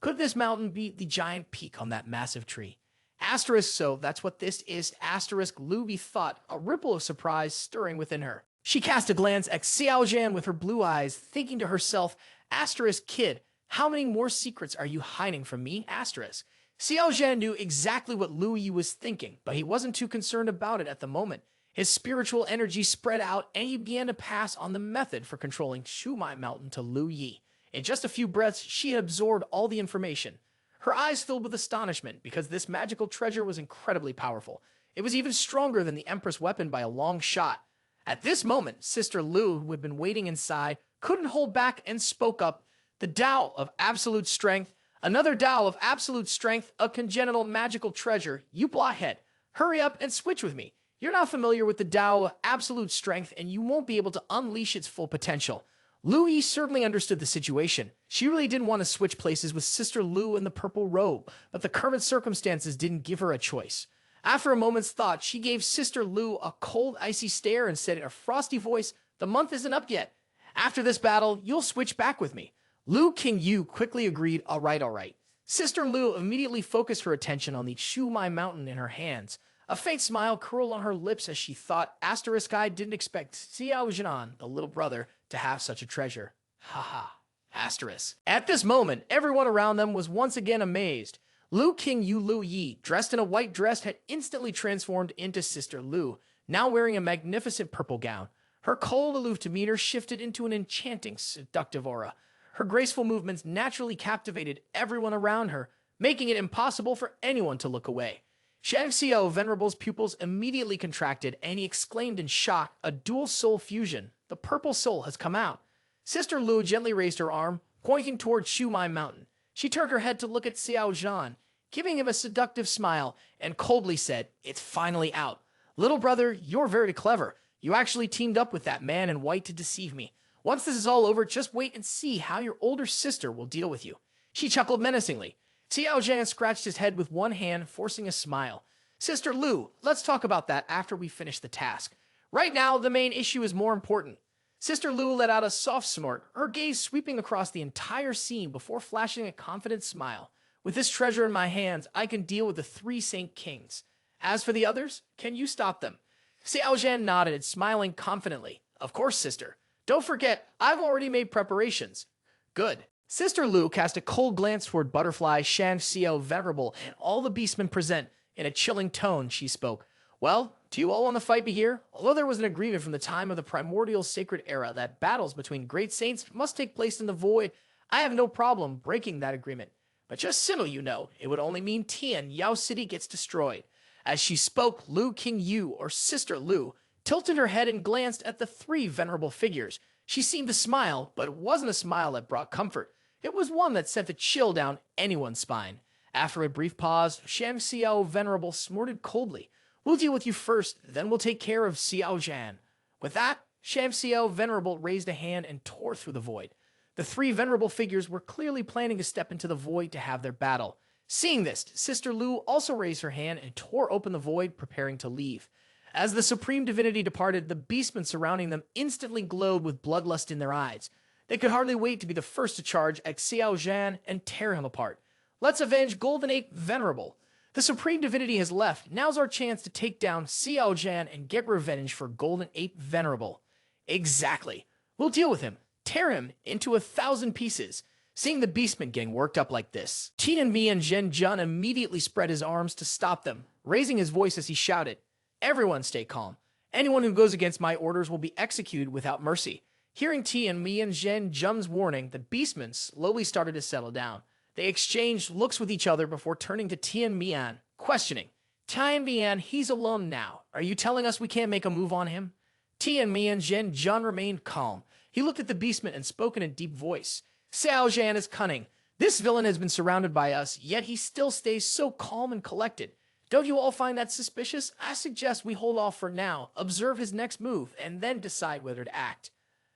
[SPEAKER 1] Could this mountain be the giant peak on that massive tree? Asterisk, so that's what this is. Asterisk, Lu Yi thought, a ripple of surprise stirring within her. She cast a glance at Xiao Zhan with her blue eyes, thinking to herself, asterisk, kid, how many more secrets are you hiding from me? Asterisk. Xiao Zhan knew exactly what Lu Yi was thinking, but he wasn't too concerned about it at the moment. His spiritual energy spread out, and he began to pass on the method for controlling Shu Mai Mountain to Lu Yi. In just a few breaths, she had absorbed all the information. Her eyes filled with astonishment because this magical treasure was incredibly powerful. It was even stronger than the Empress weapon by a long shot. At this moment, Sister Lu, who had been waiting inside, couldn't hold back and spoke up. The Tao of Absolute Strength, another Tao of Absolute Strength, a congenital magical treasure. You blockhead, hurry up and switch with me. You're not familiar with the Tao of Absolute Strength, and you won't be able to unleash its full potential. Lu Yi certainly understood the situation. She really didn't want to switch places with Sister Lu in the purple robe, but the current circumstances didn't give her a choice. After a moment's thought, she gave Sister Lu a cold, icy stare and said in a frosty voice, the month isn't up yet. After this battle, you'll switch back with me. Lu Qingyu quickly agreed, all right. Sister Lu immediately focused her attention on the Chu Mai Mountain in her hands. A faint smile curled on her lips as she thought, asterisk, I didn't expect Xiao Zhan, the little brother, to have such a treasure. Haha, asterisk. At this moment, everyone around them was once again amazed. Lu Qingyu Lu Yi, dressed in a white dress, had instantly transformed into Sister Lu, now wearing a magnificent purple gown. Her cold, aloof demeanor shifted into an enchanting, seductive aura. Her graceful movements naturally captivated everyone around her, making it impossible for anyone to look away. Shan Xiao Venerable's pupils immediately contracted, and he exclaimed in shock, a dual soul fusion. The purple soul has come out. Sister Lu gently raised her arm, pointing toward Chu Mai Mountain. She turned her head to look at Xiao Zhan, giving him a seductive smile, and coldly said, it's finally out. Little brother, you're very clever. You actually teamed up with that man in white to deceive me. Once this is all over, just wait and see how your older sister will deal with you. She chuckled menacingly. Xiao Zhan scratched his head with one hand, forcing a smile. Sister Lu, let's talk about that after we finish the task. Right now, the main issue is more important. Sister Lu let out a soft snort, her gaze sweeping across the entire scene before flashing a confident smile. With this treasure in my hands, I can deal with the 3 Saint Kings. As for the others, can you stop them? Xiao Zhan nodded, smiling confidently. Of course, sister. Don't forget, I've already made preparations. Good. Sister Lu cast a cold glance toward Butterfly, Shan Xiao Venerable, and all the beastmen present. In a chilling tone, she spoke. Well, do you all want the fight be here? Although there was an agreement from the time of the primordial sacred era that battles between great saints must take place in the void, I have no problem breaking that agreement. But just so you know, it would only mean Tian Yao City gets destroyed. As she spoke, Lu Qingyu, or Sister Lu, tilted her head and glanced at the 3 venerable figures. She seemed to smile, but it wasn't a smile that brought comfort. It was one that sent a chill down anyone's spine. After a brief pause, Shan Xiao Venerable snorted coldly. We'll deal with you first, then we'll take care of Xiao Zhan. With that, Shan Xiao Venerable raised a hand and tore through the void. The 3 venerable figures were clearly planning to step into the void to have their battle. Seeing this, Sister Lu also raised her hand and tore open the void, preparing to leave. As the supreme divinity departed, the beastmen surrounding them instantly glowed with bloodlust in their eyes. They could hardly wait to be the first to charge at Xiao Zhan and tear him apart. Let's avenge Golden Ape Venerable. The supreme divinity has left. Now's our chance to take down Xiao Zhan and get revenge for Golden Ape Venerable. Exactly. We'll deal with him. Tear him into 1,000 pieces. Seeing the beastmen getting worked up like this, Tian Mi and Zhen Jun immediately spread his arms to stop them, raising his voice as he shouted, everyone stay calm. Anyone who goes against my orders will be executed without mercy. Hearing Tian Mi and Zhen Jun's warning, the beastmen slowly started to settle down. They exchanged looks with each other before turning to Tian Mian, questioning, Tian, he's alone now. Are you telling us we can't make a move on him? Tian Zhen remained calm. He looked at the beastman and spoke in a deep voice. Xiao Zhan is cunning. This villain has been surrounded by us, yet he still stays so calm and collected. Don't you all find that suspicious? I suggest we hold off for now, observe his next move, and then decide whether to act.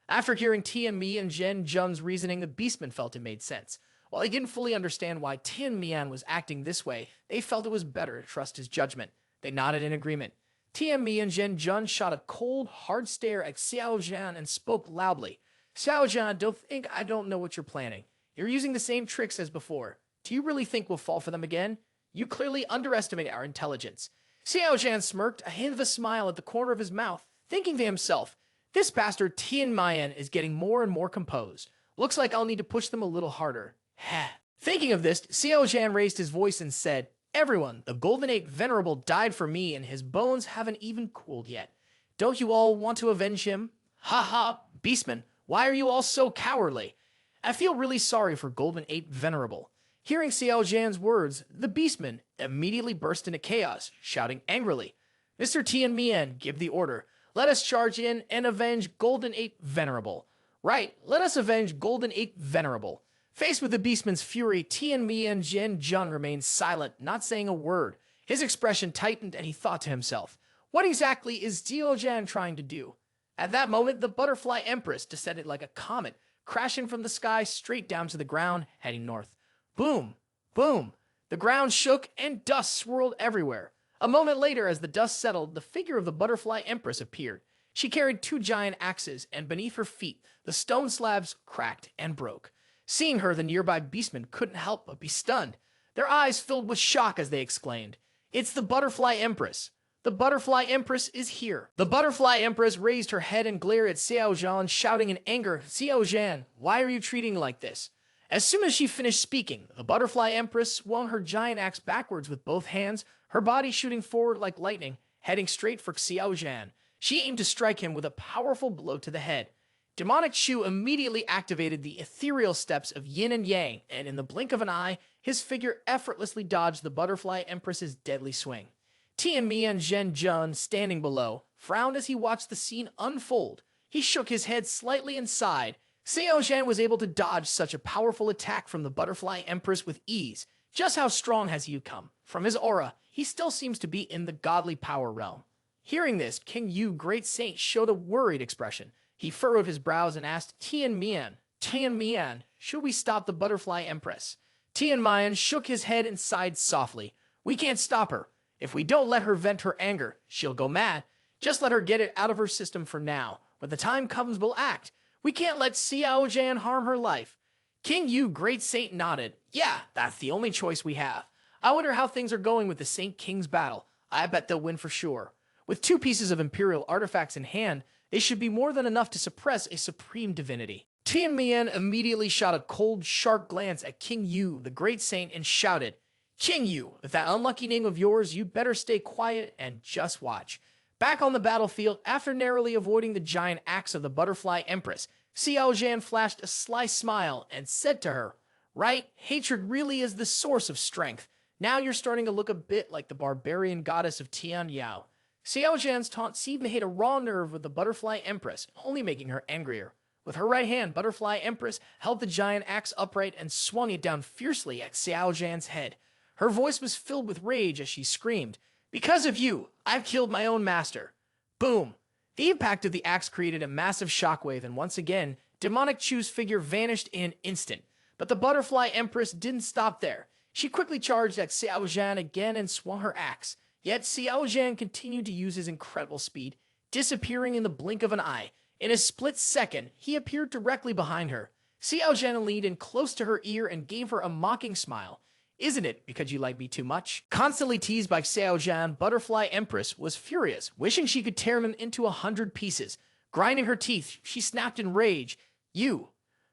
[SPEAKER 1] After hearing Tian Zhen's reasoning, the beastman felt it made sense. While he didn't fully understand why Tian was acting this way, they felt it was better to trust his judgment. They nodded in agreement. Tian Zhen shot a cold, hard stare at Xiao Zhan and spoke loudly. Xiao Zhan, don't think I don't know what you're planning. You're using the same tricks as before. Do you really think we'll fall for them again? You clearly underestimate our intelligence. Xiao Zhan smirked, a hint of a smile at the corner of his mouth, thinking to himself, this bastard Tian is getting more and more composed. Looks like I'll need to push them a little harder. Heh. Thinking of this, Xiao Zhan raised his voice and said, everyone, the Golden Ape Venerable died for me and his bones haven't even cooled yet. Don't you all want to avenge him? Ha ha, beastman, why are you all so cowardly? I feel really sorry for Golden Ape Venerable. Hearing Xiao Zhan's words, the beastman immediately burst into chaos, shouting angrily, Mr. Tian, give the order. Let us charge in and avenge Golden Ape Venerable. Right, let us avenge Golden Ape Venerable. Faced with the beastman's fury, Tian Zhen remained silent, not saying a word. His expression tightened and he thought to himself, what exactly is Xiao Zhan trying to do? At that moment, the butterfly empress descended like a comet, crashing from the sky straight down to the ground, heading north. Boom! Boom! The ground shook and dust swirled everywhere. A moment later, as the dust settled, the figure of the butterfly empress appeared. She carried 2 giant axes, and beneath her feet, the stone slabs cracked and broke. Seeing her, the nearby beastmen couldn't help but be stunned. Their eyes filled with shock as they exclaimed, it's the butterfly empress! The butterfly empress is here! The butterfly empress raised her head and glared at Xiao Zhan, shouting in anger, Xiao Zhan, why are you treating like this? As soon as she finished speaking, the butterfly empress swung her giant axe backwards with both hands, her body shooting forward like lightning, heading straight for Xiao Zhan. She aimed to strike him with a powerful blow to the head. Demonic Chu immediately activated the ethereal steps of yin and yang, and in the blink of an eye, his figure effortlessly dodged the butterfly empress's deadly swing. Tian Zhen, standing below, frowned as he watched the scene unfold. He shook his head slightly and sighed. Xiao Zhan was able to dodge such a powerful attack from the butterfly empress with ease. Just how strong has he come? From his aura, he still seems to be in the godly power realm. Hearing this, King Yu, great saint, showed a worried expression. He furrowed his brows and asked Tian Mian, should we stop the butterfly empress? Tian Mian shook his head and sighed softly. We can't stop her. If we don't let her vent her anger, she'll go mad. Just let her get it out of her system for now. When the time comes, we'll act. We can't let Xiao Zhan harm her life. King Yu, great saint, nodded. Yeah, that's the only choice we have. I wonder how things are going with the Saint King's battle. I bet they'll win for sure. With 2 pieces of imperial artifacts in hand, they should be more than enough to suppress a supreme divinity. Tian Mian immediately shot a cold, sharp glance at King Yu, the great saint, and shouted, King Yu, with that unlucky name of yours, you'd better stay quiet and just watch. Back on the battlefield, after narrowly avoiding the giant axe of the butterfly empress, Xiao Zhan flashed a sly smile and said to her, right, hatred really is the source of strength. Now you're starting to look a bit like the barbarian goddess of Tian Yao. Xiao Zhan's taunt seemed to hit a raw nerve with the butterfly empress, only making her angrier. With her right hand, butterfly empress held the giant axe upright and swung it down fiercely at Xiao Zhan's head. Her voice was filled with rage as she screamed, because of you, I've killed my own master. Boom! The impact of the axe created a massive shockwave, and once again, Demonic Chu's figure vanished in an instant. But the butterfly empress didn't stop there. She quickly charged at Xiao Zhan again and swung her axe. Yet Xiao Zhan continued to use his incredible speed, disappearing in the blink of an eye. In a split second, he appeared directly behind her. Xiao Zhan leaned in close to her ear and gave her a mocking smile. Isn't it because you like me too much? Constantly teased by Xiao Zhan, Butterfly Empress was furious, wishing she could tear him into 100 pieces. Grinding her teeth, she snapped in rage, You!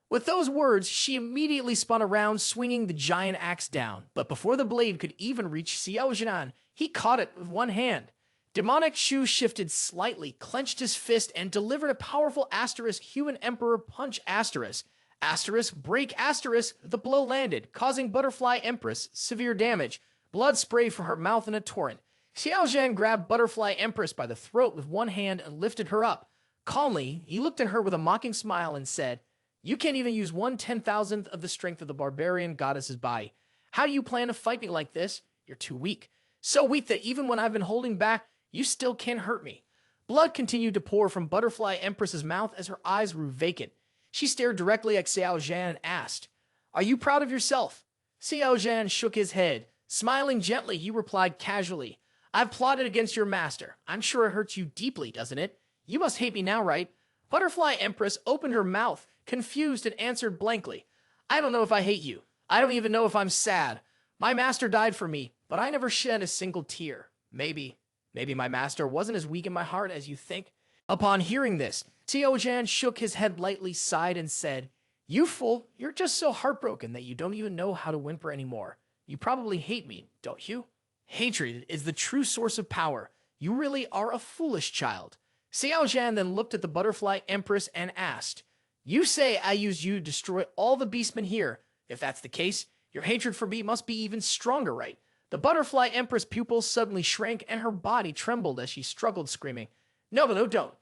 [SPEAKER 1] With those words, she immediately spun around, swinging the giant axe down. But before the blade could even reach Xiao Zhan, he caught it with one hand. Demonic Chu shifted slightly, clenched his fist, and delivered a powerful asterisk human emperor punch asterisk. Asterisk break asterisk, the blow landed, causing Butterfly Empress severe damage. Blood sprayed from her mouth in a torrent. Xiao Zhan grabbed Butterfly Empress by the throat with one hand and lifted her up. Calmly, he looked at her with a mocking smile and said, "You can't even use 1/10,000th of the strength of the barbarian goddess's body. How do you plan to fight me like this? You're too weak. So weak that even when I've been holding back, you still can't hurt me." Blood continued to pour from Butterfly Empress's mouth as her eyes grew vacant. She stared directly at Xiao Zhan and asked, "Are you proud of yourself?" Xiao Zhan shook his head. Smiling gently, he replied casually, "I've plotted against your master. I'm sure it hurts you deeply, doesn't it? You must hate me now, right?" Butterfly Empress opened her mouth, confused, and answered blankly, "I don't know if I hate you. I don't even know if I'm sad. My master died for me, but I never shed a single tear. Maybe my master wasn't as weak in my heart as you think." Upon hearing this, Xiao Zhan shook his head lightly, sighed, and said, "You fool, you're just so heartbroken that you don't even know how to whimper anymore. You probably hate me, don't you? Hatred is the true source of power. You really are a foolish child." Xiao Zhan then looked at the Butterfly Empress and asked, "You say I used you to destroy all the beastmen here. If that's the case, your hatred for me must be even stronger, right?" The Butterfly Empress' pupils suddenly shrank and her body trembled as she struggled, screaming, No, don't."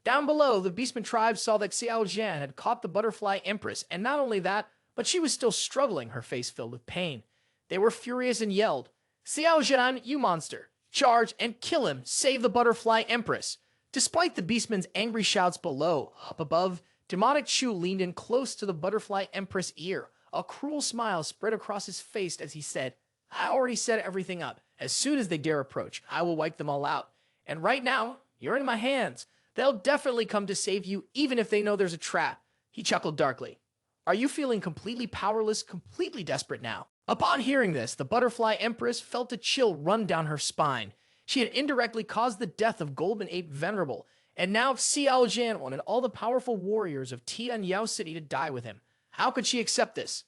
[SPEAKER 1] Down below, the beastman tribe saw that Xiao Zhan had caught the Butterfly Empress, and not only that, but she was still struggling, her face filled with pain. They were furious and yelled, "Xiao Zhan, you monster! Charge and kill him! Save the Butterfly Empress!" Despite the beastman's angry shouts below, up above, Demonic Chu leaned in close to the Butterfly Empress' ear. A cruel smile spread across his face as he said, "I already set everything up. As soon as they dare approach, I will wipe them all out. And right now, you're in my hands. They'll definitely come to save you, even if they know there's a trap." He chuckled darkly. "Are you feeling completely powerless, completely desperate now?" Upon hearing this, the Butterfly Empress felt a chill run down her spine. She had indirectly caused the death of Golden Ape Venerable, and now Xiao Zhan wanted all the powerful warriors of Tian Yao City to die with him. How could she accept this?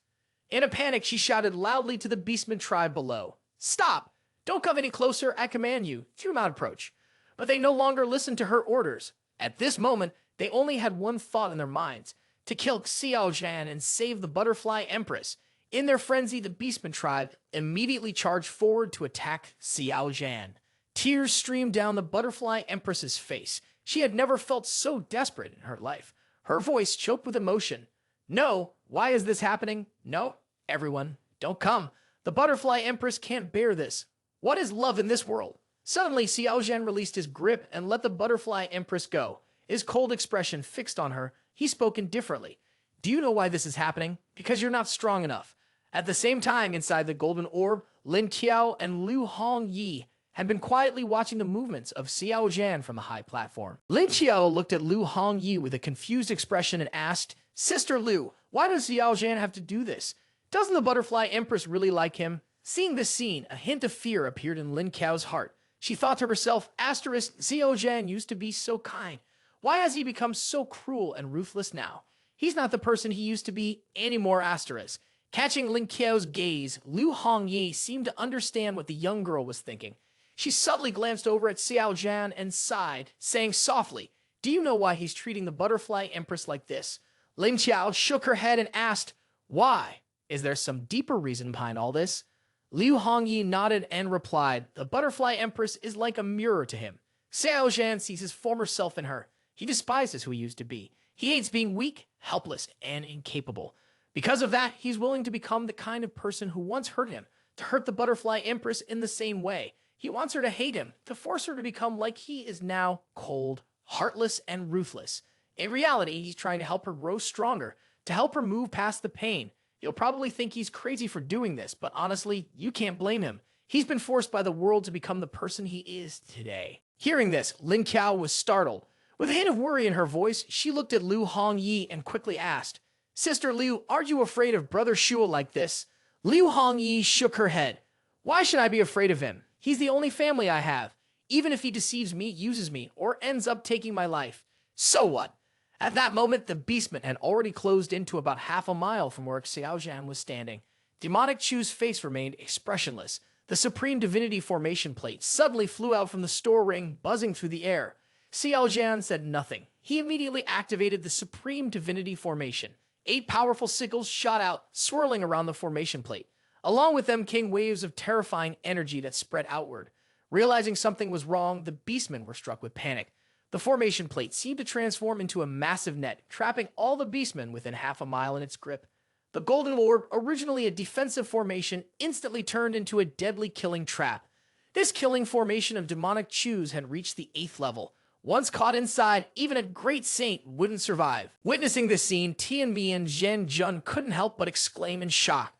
[SPEAKER 1] In a panic, she shouted loudly to the Beastman tribe below, "Stop! Don't come any closer, I command you. Do not approach." But they no longer listened to her orders. At this moment, they only had one thought in their minds, to kill Xiao Zhan and save the Butterfly Empress. In their frenzy, the Beastman tribe immediately charged forward to attack Xiao Zhan. Tears streamed down the Butterfly Empress's face. She had never felt so desperate in her life. Her voice choked with emotion. "No, why is this happening? No, everyone, don't come. The Butterfly Empress can't bear this. What is love in this world?" Suddenly, Xiao Zhan released his grip and let the Butterfly Empress go. His cold expression fixed on her, he spoke indifferently. "Do you know why this is happening? Because you're not strong enough." At the same time, inside the golden orb, Lin Qiao and Liu Hongyi had been quietly watching the movements of Xiao Zhan from a high platform. Lin Qiao looked at Liu Hongyi with a confused expression and asked, "Sister Liu, why does Xiao Zhan have to do this? Doesn't the Butterfly Empress really like him?" Seeing this scene, a hint of fear appeared in Lin Qiao's heart. She thought to herself, Xiao Zhan used to be so kind. Why has he become so cruel and ruthless now? He's not the person he used to be anymore, asterisk. Catching Lin Qiao's gaze, Liu Hongyi seemed to understand what the young girl was thinking. She subtly glanced over at Xiao Zhan and sighed, saying softly, "Do you know why he's treating the Butterfly Empress like this?" Lin Qiao shook her head and asked, "Why? Is there some deeper reason behind all this?" Liu Hongyi nodded and replied, "The Butterfly Empress is like a mirror to him. Xiao Zhan sees his former self in her. He despises who he used to be. He hates being weak, helpless, and incapable. Because of that, he's willing to become the kind of person who once hurt him, to hurt the Butterfly Empress in the same way. He wants her to hate him, to force her to become like he is now, cold, heartless, and ruthless. In reality, he's trying to help her grow stronger, to help her move past the pain. You'll probably think he's crazy for doing this, but honestly, you can't blame him. He's been forced by the world to become the person he is today." Hearing this, Lin Qiao was startled. With a hint of worry in her voice, she looked at Liu Hongyi and quickly asked, "Sister Liu, aren't you afraid of Brother Shua like this?" Liu Hongyi shook her head. "Why should I be afraid of him? He's the only family I have. Even if he deceives me, uses me, or ends up taking my life, so what?" At that moment, the beastman had already closed into about half a mile from where Xiao Zhan was standing. Demonic Chu's face remained expressionless. The Supreme Divinity Formation plate suddenly flew out from the store ring, buzzing through the air. Xiao Zhan said nothing. He immediately activated the Supreme Divinity Formation. 8 powerful sickles shot out, swirling around the formation plate. Along with them came waves of terrifying energy that spread outward. Realizing something was wrong, the beastmen were struck with panic. The formation plate seemed to transform into a massive net, trapping all the beastmen within half a mile in its grip. The Golden Orb, originally a defensive formation, instantly turned into a deadly killing trap. This killing formation of demonic Chus had reached the 8th level. Once caught inside, even a great saint wouldn't survive. Witnessing this scene, Tian and Zhen Jun couldn't help but exclaim in shock.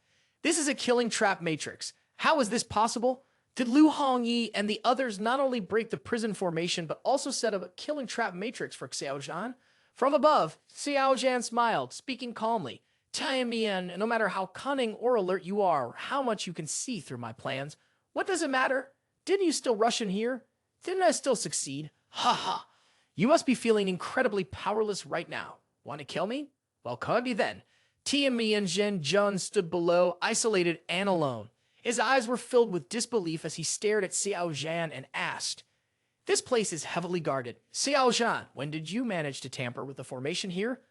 [SPEAKER 1] This is a killing trap matrix. How is this possible? Did Lu Hongyi and the others not only break the prison formation, but also set up a killing trap matrix for Xiao Zhan? From above, Xiao Zhan smiled, speaking calmly. Tai Mian, no matter how cunning or alert you are, or how much you can see through my plans, what does it matter? Didn't you still rush in here? Didn't I still succeed? Ha ha. You must be feeling incredibly powerless right now. Want to kill me? Well, come me then. Tian and Zhen Jun stood below, isolated and alone. His eyes were filled with disbelief as he stared at Xiao Zhan and asked, "This place is heavily guarded. Xiao Zhan, when did you manage to tamper with the formation here?"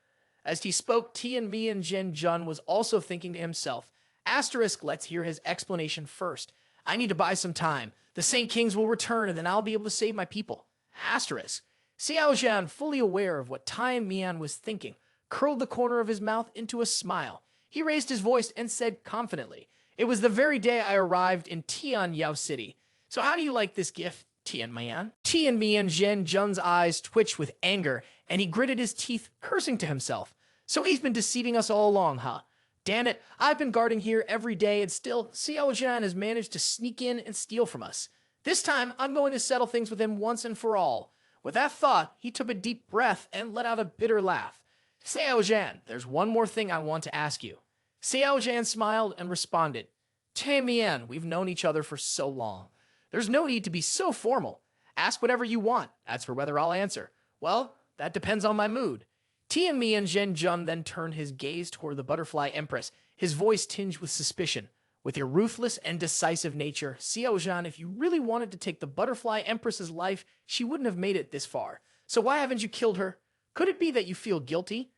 [SPEAKER 1] As he spoke, Tian and Zhen Jun was also thinking to himself, "Asterisk, let's hear his explanation first. I need to buy some time. The Saint Kings will return and then I'll be able to save my people." Asterisk. Xiao Zhan, fully aware of what Tai Mian was thinking, curled the corner of his mouth into a smile. He raised his voice and said confidently, "It was the very day I arrived in Tianyao City. So how do you like this gift, Tian Mian?" Tian Mian Zhen Jun's eyes twitched with anger, and he gritted his teeth, cursing to himself. "So he's been deceiving us all along, huh? Damn it, I've been guarding here every day, and still, Xiao Zhan has managed to sneak in and steal from us. This time, I'm going to settle things with him once and for all." With that thought, he took a deep breath and let out a bitter laugh. "Xiao Zhan, there's one more thing I want to ask you." Xiao Zhan smiled and responded, "Tai Mian, we've known each other for so long. There's no need to be so formal. Ask whatever you want. As for whether I'll answer, well, that depends on my mood." Tian and Zhen Jun then turned his gaze toward the Butterfly Empress, his voice tinged with suspicion. "With your ruthless and decisive nature, Xiao Zhan, if you really wanted to take the Butterfly Empress's life, she wouldn't have made it this far. So why haven't you killed her? Could it be that you feel guilty?"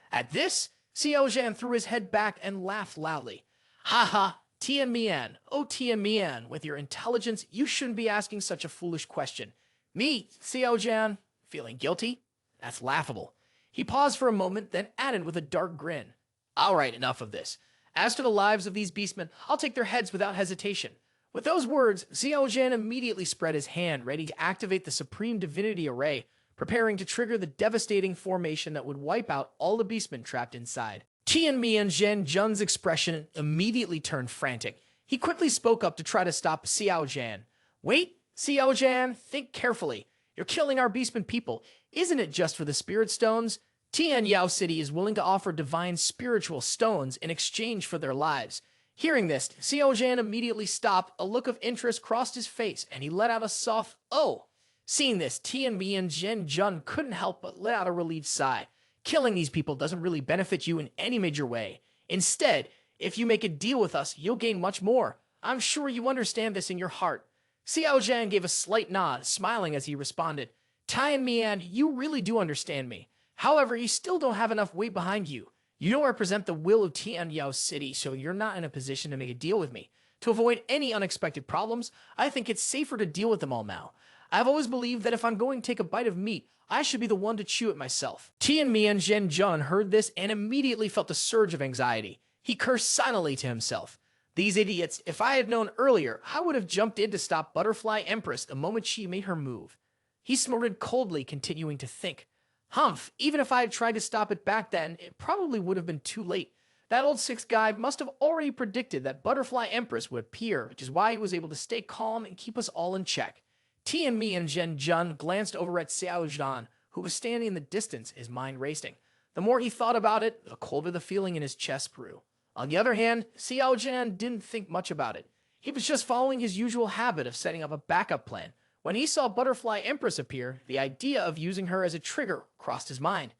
[SPEAKER 1] At this, Xiao Zhan threw his head back and laughed loudly. "Ha ha, Tian Mian, oh Tian Mian, with your intelligence, you shouldn't be asking such a foolish question. Me, Xiao Zhan, feeling guilty? That's laughable." He paused for a moment, then added with a dark grin, "All right, enough of this. As to the lives of these beastmen, I'll take their heads without hesitation." With those words, Xiao Zhan immediately spread his hand, ready to activate the Supreme Divinity Array, preparing to trigger the devastating formation that would wipe out all the beastmen trapped inside. Tian and Zhen Jun's expression immediately turned frantic. He quickly spoke up to try to stop Xiao Zhan. "Wait, Xiao Zhan, think carefully. You're killing our beastmen people. Isn't it just for the spirit stones? Tianyao City is willing to offer divine spiritual stones in exchange for their lives." Hearing this, Xiao Zhan immediately stopped, a look of interest crossed his face, and he let out a soft, "Oh." Seeing this, Tian and Zhen Jun couldn't help but let out a relieved sigh. Killing these people doesn't really benefit you in any major way. Instead, if you make a deal with us, you'll gain much more. I'm sure you understand this in your heart. Xiao Zhan gave a slight nod, smiling as he responded, "Tai Mian, you really do understand me. However, you still don't have enough weight behind you. You don't represent the will of Tianyao City, so you're not in a position to make a deal with me. To avoid any unexpected problems, I think it's safer to deal with them all now. I've always believed that if I'm going to take a bite of meat, I should be the one to chew it myself." Tian and Zhen Jun heard this and immediately felt a surge of anxiety. He cursed silently to himself. "These idiots, if I had known earlier, I would have jumped in to stop Butterfly Empress the moment she made her move." He snorted coldly, continuing to think. "Humph, even if I had tried to stop it back then, it probably would have been too late. That old sixth guy must have already predicted that Butterfly Empress would appear, which is why he was able to stay calm and keep us all in check." Tian and Zhen Jun glanced over at Xiao Zhan, who was standing in the distance, his mind racing. The more he thought about it, the colder the feeling in his chest grew. On the other hand, Xiao Zhan didn't think much about it. He was just following his usual habit of setting up a backup plan. When he saw Butterfly Empress appear, the idea of using her as a trigger crossed his mind.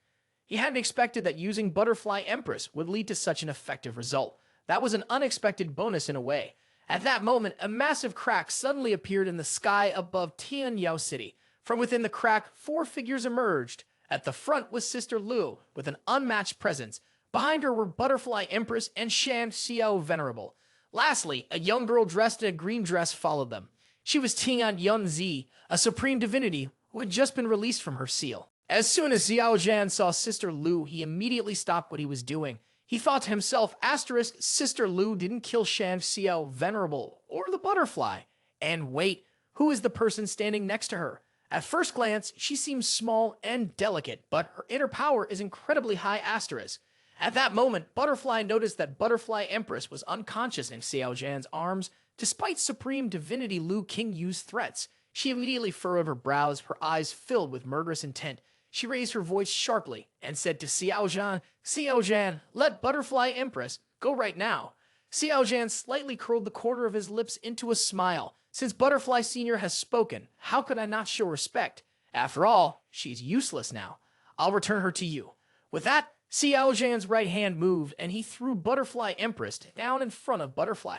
[SPEAKER 1] He hadn't expected that using Butterfly Empress would lead to such an effective result. That was an unexpected bonus in a way. At that moment, a massive crack suddenly appeared in the sky above Tianyao City. From within the crack, 4 figures emerged. At the front was Sister Lu, with an unmatched presence. Behind her were Butterfly Empress and Shan Xiao Venerable. Lastly, a young girl dressed in a green dress followed them. She was Tian Qiong, a supreme divinity who had just been released from her seal. As soon as Xiao Zhan saw Sister Lu, he immediately stopped what he was doing. He thought to himself, asterisk, Sister Lu didn't kill Shan Xiao Venerable or the butterfly. And wait, who is the person standing next to her? At first glance, she seems small and delicate, but her inner power is incredibly high asterisk. At that moment, Butterfly noticed that Butterfly Empress was unconscious in Xiao Zhan's arms, despite Supreme Divinity Lu Qingyu's threats. She immediately furrowed her brows, her eyes filled with murderous intent. She raised her voice sharply and said to Xiao Zhan, let Butterfly Empress go right now. Xiao Zhan slightly curled the corner of his lips into a smile. Since Butterfly Senior has spoken, how could I not show respect? After all, she's useless now. I'll return her to you. With that, Xiao Zhan's right hand moved, and he threw Butterfly Empress down in front of Butterfly.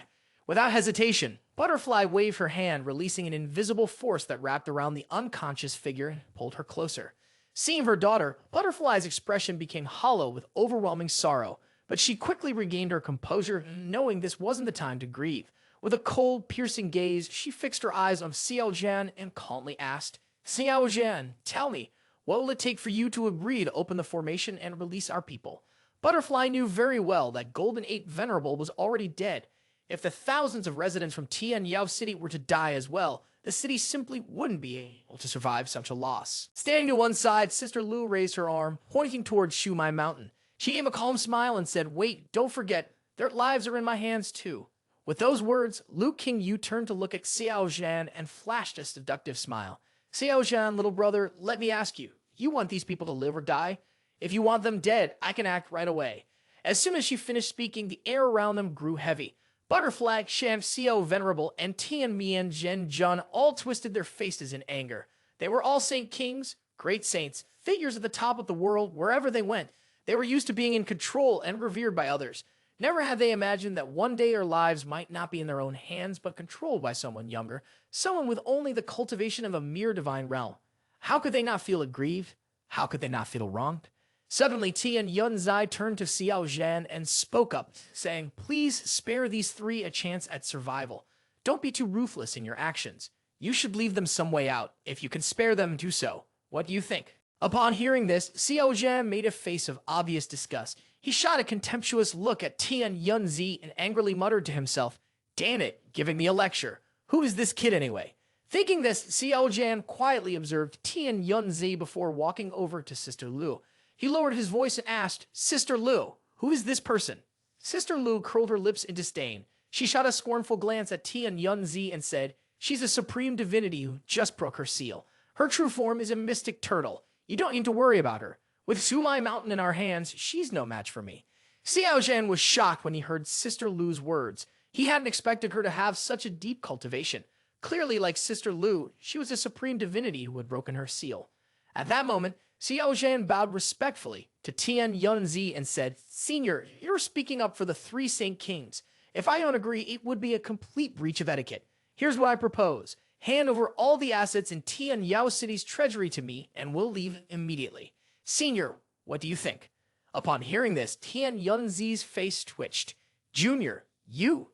[SPEAKER 1] Without hesitation, Butterfly waved her hand, releasing an invisible force that wrapped around the unconscious figure and pulled her closer. Seeing her daughter, Butterfly's expression became hollow with overwhelming sorrow, but she quickly regained her composure, knowing this wasn't the time to grieve. With a cold, piercing gaze, she fixed her eyes on Xiao Zhan and calmly asked, Xiao Zhan, tell me, what will it take for you to agree to open the formation and release our people? Butterfly knew very well that Golden 8 Venerable was already dead. If the thousands of residents from Tianyao City were to die as well, the city simply wouldn't be able to survive such a loss. Standing to one side, Sister Lu raised her arm, pointing towards Shumai Mountain. She gave a calm smile and said, wait, don't forget, their lives are in my hands too. With those words, Lu Qingyu turned to look at Xiao Zhan and flashed a seductive smile. Xiao Zhan, little brother, let me ask you, you want these people to live or die? If you want them dead, I can act right away. As soon as she finished speaking, the air around them grew heavy. Butterfly, Shan Xiao Venerable, and Tian Mian Zhen Jun all twisted their faces in anger. They were all saint kings, great saints, figures at the top of the world wherever they went. They were used to being in control and revered by others. Never had they imagined that one day their lives might not be in their own hands, but controlled by someone younger, someone with only the cultivation of a mere divine realm. How could they not feel aggrieved? How could they not feel wronged? Suddenly, Tian Yunzai turned to Xiao Zhan and spoke up, saying, please spare these three a chance at survival. Don't be too ruthless in your actions. You should leave them some way out. If you can spare them, do so. What do you think? Upon hearing this, Xiao Zhan made a face of obvious disgust. He shot a contemptuous look at Tian Yunzi and angrily muttered to himself, damn it, giving me a lecture. Who is this kid anyway? Thinking this, Xiao Zhan quietly observed Tian Yunzi before walking over to Sister Lu. He lowered his voice and asked, Sister Lu, who is this person? Sister Lu curled her lips in disdain. She shot a scornful glance at Tian Yunzi and said, she's a supreme divinity who just broke her seal. Her true form is a mystic turtle. You don't need to worry about her. With Sumai Mountain in our hands, she's no match for me. Xiao Zhan was shocked when he heard Sister Lu's words. He hadn't expected her to have such a deep cultivation. Clearly, like Sister Lu, she was a supreme divinity who had broken her seal. At that moment, Xiao Zhan bowed respectfully to Tian Yunzi and said, Senior, you're speaking up for the three Saint Kings. If I don't agree, it would be a complete breach of etiquette. Here's what I propose. Hand over all the assets in Tian Yao City's treasury to me, and we'll leave immediately. Senior, what do you think? Upon hearing this, Tian Yunzi's face twitched. Junior, you?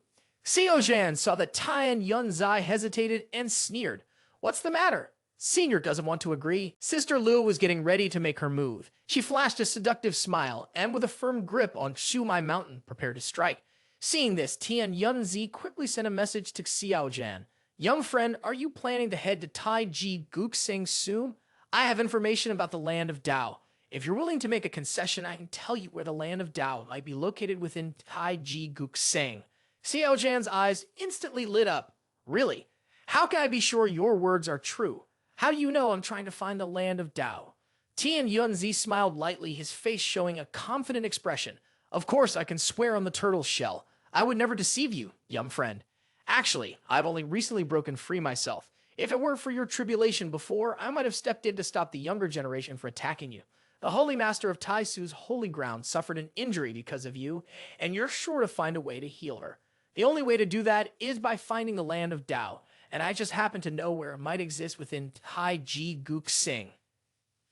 [SPEAKER 1] Xiao Zhan saw that Tian Yunzi hesitated and sneered. What's the matter? Senior doesn't want to agree. Sister Lu was getting ready to make her move. She flashed a seductive smile, and with a firm grip on Shumai Mountain, prepared to strike. Seeing this, Tian Yunzi quickly sent a message to Xiao Zhan. Young friend, are you planning to head to Taiji Guxing soon? I have information about the land of Dao. If you're willing to make a concession, I can tell you where the land of Dao might be located within Taiji Guxing. Xiao Zhan's eyes instantly lit up. Really? How can I be sure your words are true? How do you know I'm trying to find the land of Dao? Tian Yunzi smiled lightly, his face showing a confident expression. Of course, I can swear on the turtle's shell. I would never deceive you, young friend. Actually, I've only recently broken free myself. If it weren't for your tribulation before, I might have stepped in to stop the younger generation from attacking you. The Holy Master of Tai Su's Holy Ground suffered an injury because of you, and you're sure to find a way to heal her. The only way to do that is by finding the land of Dao, and I just happen to know where it might exist within Taiji Guxing.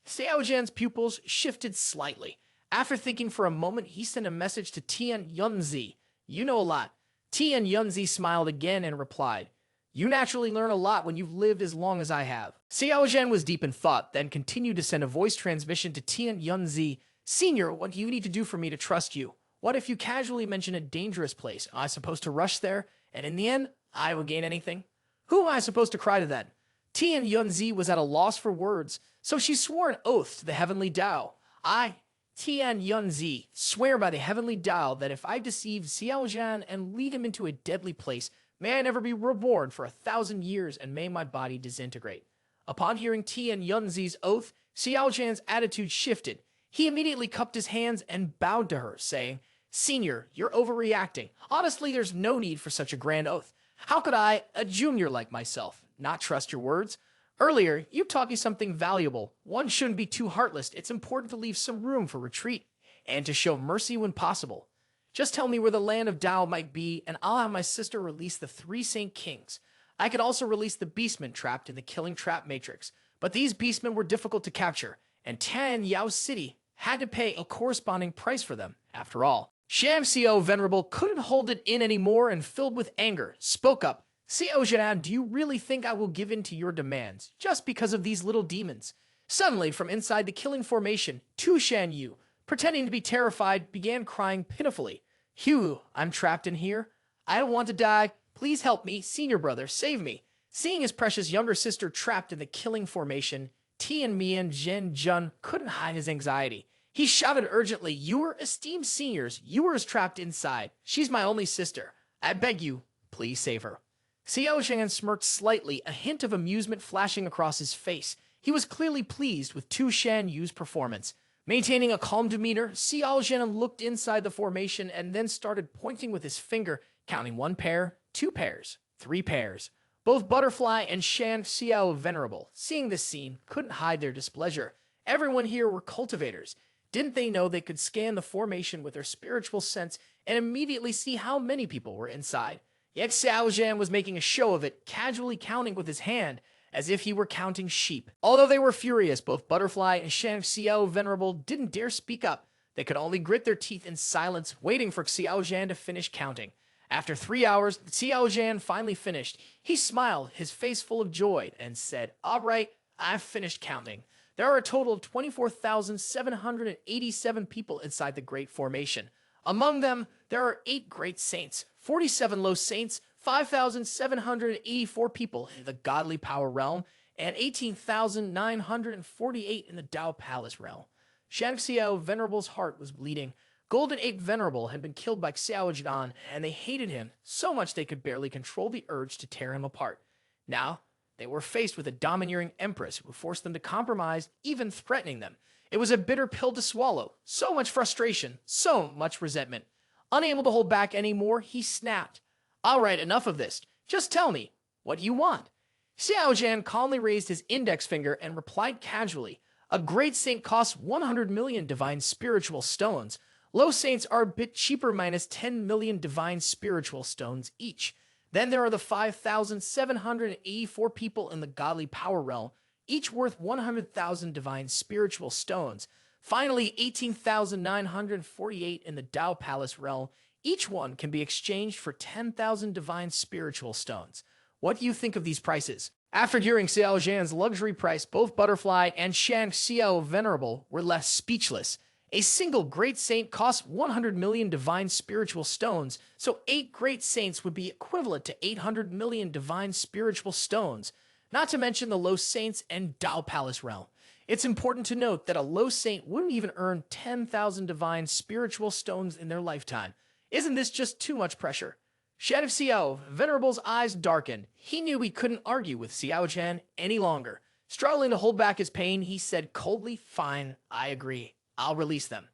[SPEAKER 1] Xiao Zhan's pupils shifted slightly. After thinking for a moment, he sent a message to Tian Yunzi. You know a lot. Tian Yunzi smiled again and replied, You naturally learn a lot when you've lived as long as I have. Xiao Zhan was deep in thought, then continued to send a voice transmission to Tian Qiong. Senior, what do you need to do for me to trust you? What if you casually mention a dangerous place? Am I supposed to rush there? And in the end, I will gain anything? Who am I supposed to cry to then? Tian Qiong was at a loss for words, so she swore an oath to the heavenly Tao. I, Tian Qiong, swear by the heavenly Tao that if I deceive Xiao Zhan and lead him into a deadly place, may I never be reborn for 1,000 years, and may my body disintegrate. Upon hearing Tian Qiong's oath, Xiao Zhan's attitude shifted. He immediately cupped his hands and bowed to her, saying, Senior, you're overreacting. Honestly, there's no need for such a grand oath. How could I, a junior like myself, not trust your words? Earlier, you taught me something valuable. One shouldn't be too heartless. It's important to leave some room for retreat, and to show mercy when possible. Just tell me where the land of Tao might be, and I'll have my sister release the 3 Saint Kings. I could also release the beastmen trapped in the killing trap matrix, but these beastmen were difficult to capture, and Tan Yao City had to pay a corresponding price for them. After all, Chu Xiao Venerable couldn't hold it in anymore and, filled with anger, spoke up. Xiao Zhan, do you really think I will give in to your demands just because of these little demons? Suddenly, from inside the killing formation, Tu Shanyu, pretending to be terrified, began crying pitifully. Hugh, I'm trapped in here. I don't want to die. Please help me. Senior brother, save me. Seeing his precious younger sister trapped in the killing formation, Tian Zhen Jun couldn't hide his anxiety. He shouted urgently, Your esteemed seniors, Yuer's trapped inside. She's my only sister. I beg you, please save her. Xiao Zhan smirked slightly, a hint of amusement flashing across his face. He was clearly pleased with Tu Shanyu's performance. Maintaining a calm demeanor, Xiao Zhan looked inside the formation and then started pointing with his finger, counting 1 pair, 2 pairs, 3 pairs. Both Butterfly and Shan Xiao Venerable, seeing this scene, couldn't hide their displeasure. Everyone here were cultivators. Didn't they know they could scan the formation with their spiritual sense and immediately see how many people were inside? Yet Xiao Zhan was making a show of it, casually counting with his hand, as if he were counting sheep. Although they were furious, both Butterfly and Shan Xiao Venerable didn't dare speak up. They could only grit their teeth in silence, waiting for Xiao Zhan to finish counting. After 3 hours, Xiao Zhan finally finished. He smiled, his face full of joy, and said, All right, I've finished counting. There are a total of 24,787 people inside the Great Formation. Among them, there are 8 Great Saints, 47 Low Saints, 5,784 people in the Godly Power Realm, and 18,948 in the Tao Palace Realm. Shan Xiao Venerable's heart was bleeding. Golden Ape Venerable had been killed by Xiao Zhan, and they hated him so much they could barely control the urge to tear him apart. Now, they were faced with a domineering empress who forced them to compromise, even threatening them. It was a bitter pill to swallow. So much frustration, so much resentment. Unable to hold back anymore, he snapped. All right, enough of this. Just tell me, what do you want? Xiao Zhan calmly raised his index finger and replied casually. A great saint costs 100 million divine spiritual stones. Low saints are a bit cheaper, minus 10 million divine spiritual stones each. Then there are the 5,784 people in the Godly Power Realm, each worth 100,000 divine spiritual stones. Finally, 18,948 in the Tao Palace Realm. Each one can be exchanged for 10,000 divine spiritual stones. What do you think of these prices? After hearing Xiao Zhan's luxury price, both Butterfly and Shan Xiao Venerable were left speechless. A single great saint costs 100 million divine spiritual stones, so 8 great saints would be equivalent to 800 million divine spiritual stones, not to mention the low saints and Tao Palace Realm. It's important to note that a low saint wouldn't even earn 10,000 divine spiritual stones in their lifetime. Isn't this just too much pressure? Shan Xiao Venerable's eyes darkened. He knew he couldn't argue with Xiao Zhan any longer. Struggling to hold back his pain, he said coldly, Fine, I agree. I'll release them.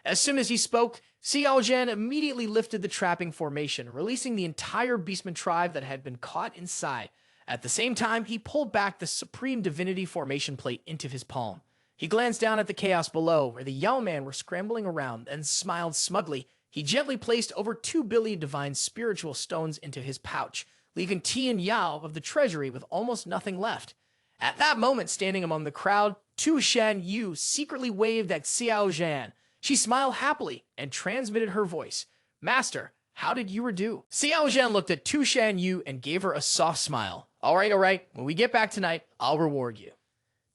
[SPEAKER 1] As soon as he spoke, Xiao Zhan immediately lifted the trapping formation, releasing the entire beastman tribe that had been caught inside. At the same time, he pulled back the Supreme Divinity formation plate into his palm. He glanced down at the chaos below, where the Yao Man were scrambling around, and smiled smugly. He gently placed over 2 billion divine spiritual stones into his pouch, leaving Tian Yao of the treasury with almost nothing left. At that moment, standing among the crowd, Tu Shan Yu secretly waved at Xiao Zhan. She smiled happily and transmitted her voice. Master, How did you do? Xiao Zhan looked at Tu Shanyu and gave her a soft smile. All right. When we get back tonight, I'll reward you.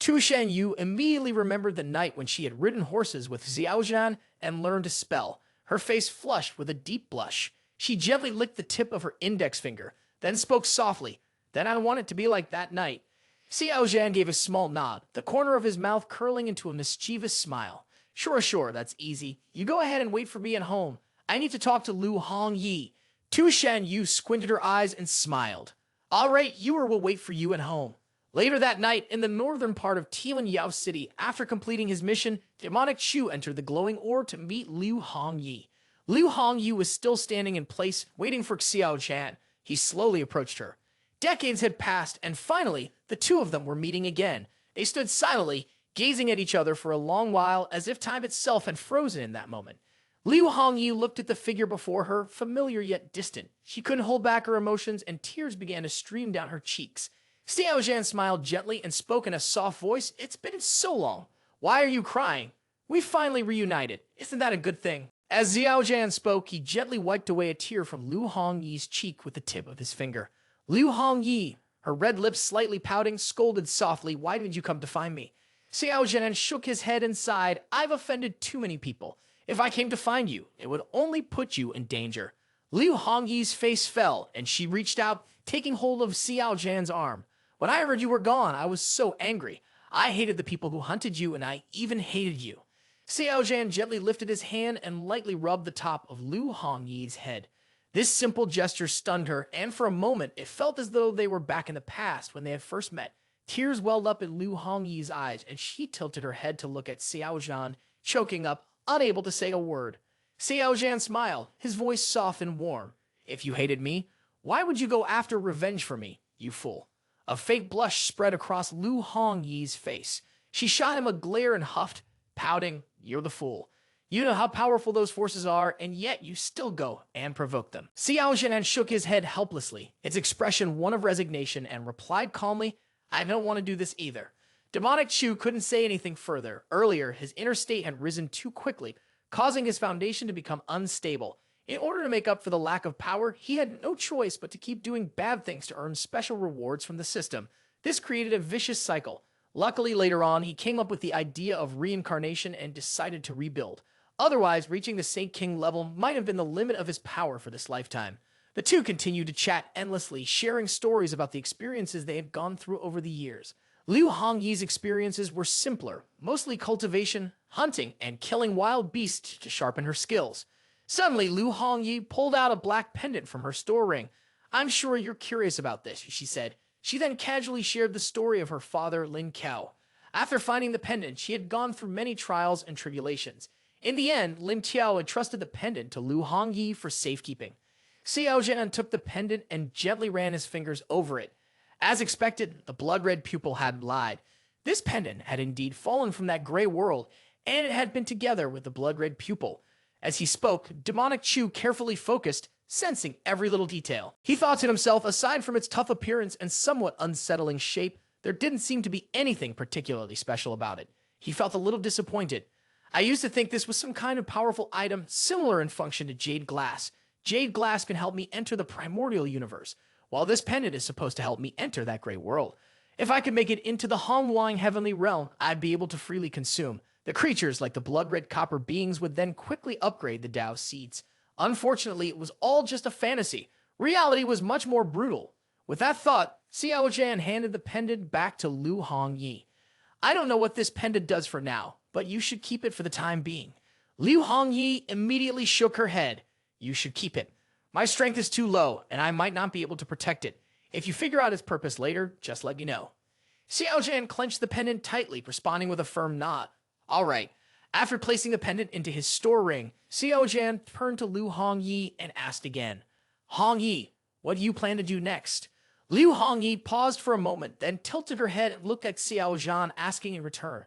[SPEAKER 1] Tu Shanyu immediately remembered the night when she had ridden horses with Xiao Zhan and learned to spell. Her face flushed with a deep blush. She gently licked the tip of her index finger, then spoke softly. Then I want it to be like that night. Xiao Zhan gave a small nod, the corner of his mouth curling into a mischievous smile. Sure, that's easy. You go ahead and wait for me at home. I need to talk to Lu Hongyi. Tu Shanyu squinted her eyes and smiled. All right, Yuer will wait for you at home. Later that night, in the northern part of Tianyao City, after completing his mission, Demonic Chu entered the glowing orb to meet Liu Hongyi. Liu Hongyi was still standing in place, waiting for Xiao Zhan. He slowly approached her. Decades had passed, and finally, the two of them were meeting again. They stood silently, gazing at each other for a long while, as if time itself had frozen in that moment. Liu Hongyi looked at the figure before her, familiar yet distant. She couldn't hold back her emotions, and tears began to stream down her cheeks. Xiao Zhan smiled gently and spoke in a soft voice. It's been so long. Why are you crying? We finally reunited. Isn't that a good thing? As Xiao Zhan spoke, he gently wiped away a tear from Liu Hongyi's cheek with the tip of his finger. Liu Hongyi, her red lips slightly pouting, scolded softly, Why did you come to find me? Xiao Zhan shook his head and sighed, I've offended too many people. If I came to find you, it would only put you in danger. Liu Hongyi's face fell, and she reached out, taking hold of Xiao Zhan's arm. When I heard you were gone, I was so angry. I hated the people who hunted you, and I even hated you. Xiao Zhan gently lifted his hand and lightly rubbed the top of Liu Hongyi's head. This simple gesture stunned her, and for a moment, it felt as though they were back in the past when they had first met. Tears welled up in Liu Hongyi's eyes, and she tilted her head to look at Xiao Zhan, choking up, unable to say a word. Xiao Zhan smiled, his voice soft and warm. If you hated me, why would you go after revenge for me, you fool? A fake blush spread across Liu Hongyi's face. She shot him a glare and huffed, pouting, You're the fool. You know how powerful those forces are, and yet you still go and provoke them. Xiao Zhan shook his head helplessly, its expression one of resignation, and replied calmly, I don't want to do this either. Demonic Chu couldn't say anything further. Earlier, his inner state had risen too quickly, causing his foundation to become unstable. In order to make up for the lack of power, he had no choice but to keep doing bad things to earn special rewards from the system. This created a vicious cycle. Luckily, later on, he came up with the idea of reincarnation and decided to rebuild. Otherwise, reaching the Saint King level might have been the limit of his power for this lifetime. The two continued to chat endlessly, sharing stories about the experiences they had gone through over the years. Liu Hongyi's experiences were simpler, mostly cultivation, hunting, and killing wild beasts to sharpen her skills. Suddenly, Liu Hongyi pulled out a black pendant from her store ring. I'm sure you're curious about this, she said. She then casually shared the story of her father, Lin Qiao. After finding the pendant, she had gone through many trials and tribulations. In the end, Lin Qiao entrusted the pendant to Liu Hongyi for safekeeping. Xiao Zhan took the pendant and gently ran his fingers over it. As expected, the blood-red pupil had lied. This pendant had indeed fallen from that gray world, and it had been together with the blood-red pupil. As he spoke, Demonic Chu carefully focused, sensing every little detail. He thought to himself, aside from its tough appearance and somewhat unsettling shape, there didn't seem to be anything particularly special about it. He felt a little disappointed. I used to think this was some kind of powerful item similar in function to jade glass. Jade glass can help me enter the primordial universe, while this pendant is supposed to help me enter that gray world. If I could make it into the Hongwang heavenly realm, I'd be able to freely consume. The creatures, like the blood-red copper beings, would then quickly upgrade the Tao seeds. Unfortunately, it was all just a fantasy. Reality was much more brutal. With that thought, Xiao Zhan handed the pendant back to Liu Hongyi. I don't know what this pendant does for now, but you should keep it for the time being. Liu Hongyi immediately shook her head. You should keep it. My strength is too low, and I might not be able to protect it. If you figure out its purpose later, just let me know. Xiao Zhan clenched the pendant tightly, responding with a firm nod. All right. After placing the pendant into his store ring, Xiao Zhan turned to Liu Hongyi and asked again, Hongyi, what do you plan to do next? Liu Hongyi paused for a moment, then tilted her head and looked at Xiao Zhan, asking in return,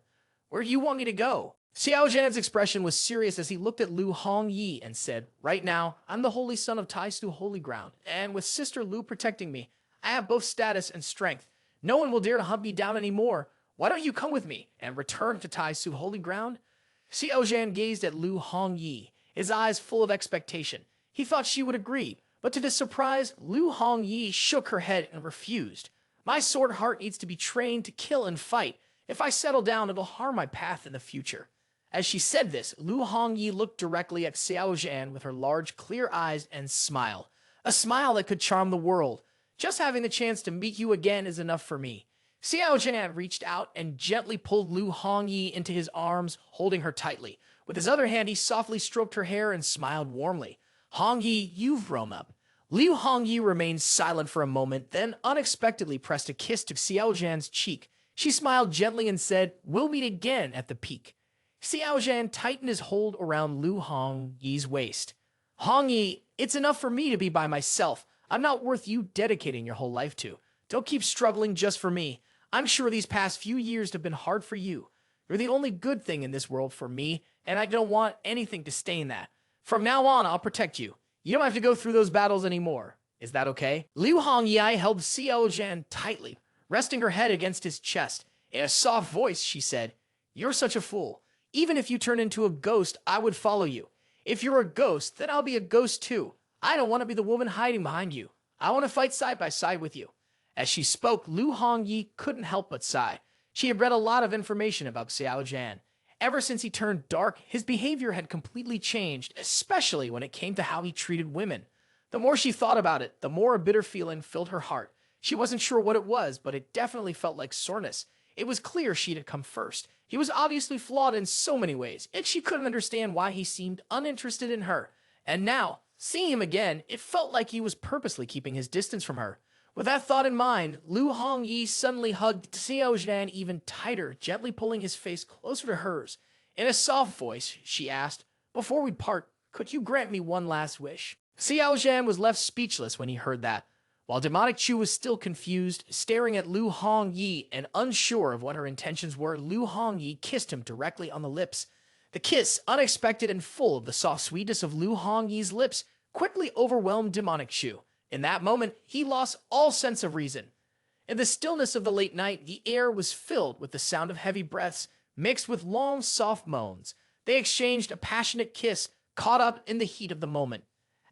[SPEAKER 1] Where do you want me to go? Xiao Zhan's expression was serious as he looked at Liu Hongyi and said, Right now, I'm the holy son of Tai Su Holy Ground, and with Sister Liu protecting me, I have both status and strength. No one will dare to hunt me down anymore. Why don't you come with me and return to Tai Su Holy Ground? Xiao Zhan gazed at Liu Hongyi, his eyes full of expectation. He thought she would agree, but to his surprise, Lu Hongyi shook her head and refused. My sword heart needs to be trained to kill and fight. If I settle down, it'll harm my path in the future. As she said this, Lu Hongyi looked directly at Xiao Zhan with her large, clear eyes and smiled. A smile that could charm the world. Just having the chance to meet you again is enough for me. Xiao Zhan reached out and gently pulled Lu Hongyi into his arms, holding her tightly. With his other hand, he softly stroked her hair and smiled warmly. Hongyi, you've grown up. Liu Hongyi remained silent for a moment, then unexpectedly pressed a kiss to Xiao Zhan's cheek. She smiled gently and said, "We'll meet again at the peak." Xiao Zhan tightened his hold around Lu Hongyi's waist. "Hongyi, it's enough for me to be by myself. I'm not worth you dedicating your whole life to. Don't keep struggling just for me. I'm sure these past few years have been hard for you. You're the only good thing in this world for me, and I don't want anything to stain that. From now on, I'll protect you. You don't have to go through those battles anymore. Is that okay?" Liu Hongyi held Xiao Zhan tightly, resting her head against his chest. In a soft voice, she said, "You're such a fool. Even if you turn into a ghost, I would follow you. If you're a ghost, then I'll be a ghost too. I don't want to be the woman hiding behind you. I want to fight side by side with you." As she spoke, Lu Hongyi couldn't help but sigh. She had read a lot of information about Xiao Zhan. Ever since he turned dark, his behavior had completely changed, especially when it came to how he treated women. The more she thought about it, the more a bitter feeling filled her heart. She wasn't sure what it was, but it definitely felt like soreness. It was clear she'd come first. He was obviously flawed in so many ways, and she couldn't understand why he seemed uninterested in her. And now, seeing him again, it felt like he was purposely keeping his distance from her. With that thought in mind, Lu Hongyi suddenly hugged Xiao Zhan even tighter, gently pulling his face closer to hers. In a soft voice, she asked, "Before we part, could you grant me one last wish?" Xiao Zhan was left speechless when he heard that. While Demonic Chu was still confused, staring at Lu Hongyi and unsure of what her intentions were, Lu Hongyi kissed him directly on the lips. The kiss, unexpected and full of the soft sweetness of Lu Hongyi's lips, quickly overwhelmed Demonic Chu. In that moment, he lost all sense of reason. In the stillness of the late night, the air was filled with the sound of heavy breaths, mixed with long, soft moans. They exchanged a passionate kiss, caught up in the heat of the moment.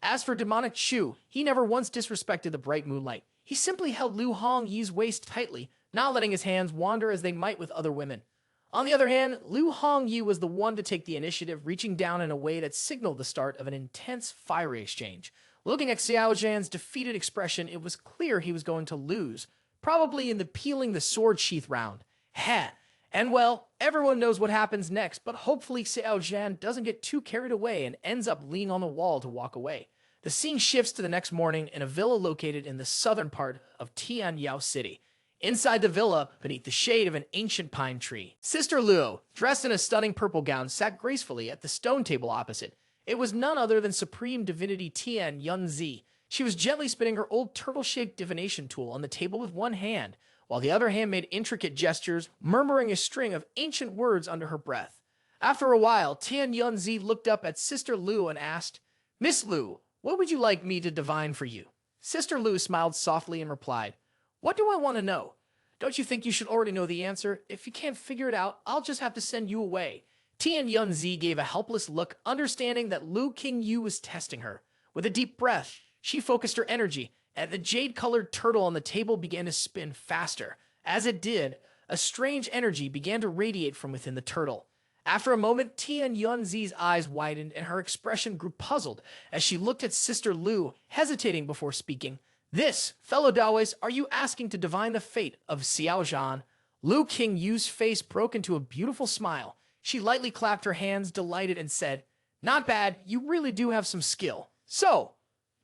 [SPEAKER 1] As for Demonic Chu, he never once disrespected the bright moonlight. He simply held Lu Hongyi's waist tightly, not letting his hands wander as they might with other women. On the other hand, Lu Hongyi was the one to take the initiative, reaching down in a way that signaled the start of an intense, fiery exchange. Looking at Xiao Zhan's defeated expression, it was clear he was going to lose, probably in the peeling the sword sheath round. Heh. And well, everyone knows what happens next, but hopefully Xiao Zhan doesn't get too carried away and ends up leaning on the wall to walk away. The scene shifts to the next morning in a villa located in the southern part of Tianyao City. Inside the villa, beneath the shade of an ancient pine tree, Sister Luo, dressed in a stunning purple gown, sat gracefully at the stone table opposite. It was none other than Supreme Divinity Tian Yunzi. She was gently spinning her old turtle-shaped divination tool on the table with one hand, while the other hand made intricate gestures, murmuring a string of ancient words under her breath. After a while, Tian Yunzi looked up at Sister Lu and asked, "Miss Lu, what would you like me to divine for you?" Sister Lu smiled softly and replied, "What do I want to know? Don't you think you should already know the answer? If you can't figure it out, I'll just have to send you away." Tian Yunzi gave a helpless look, understanding that Lu Qingyu was testing her. With a deep breath, she focused her energy, and the jade-colored turtle on the table began to spin faster. As it did, a strange energy began to radiate from within the turtle. After a moment, Tian Yunzi's eyes widened, and her expression grew puzzled as she looked at Sister Lu, hesitating before speaking. "This, fellow Daoists, are you asking to divine the fate of Xiao Zhan?" Lu Qingyu's face broke into a beautiful smile. She lightly clapped her hands, delighted, and said, "Not bad, you really do have some skill. So,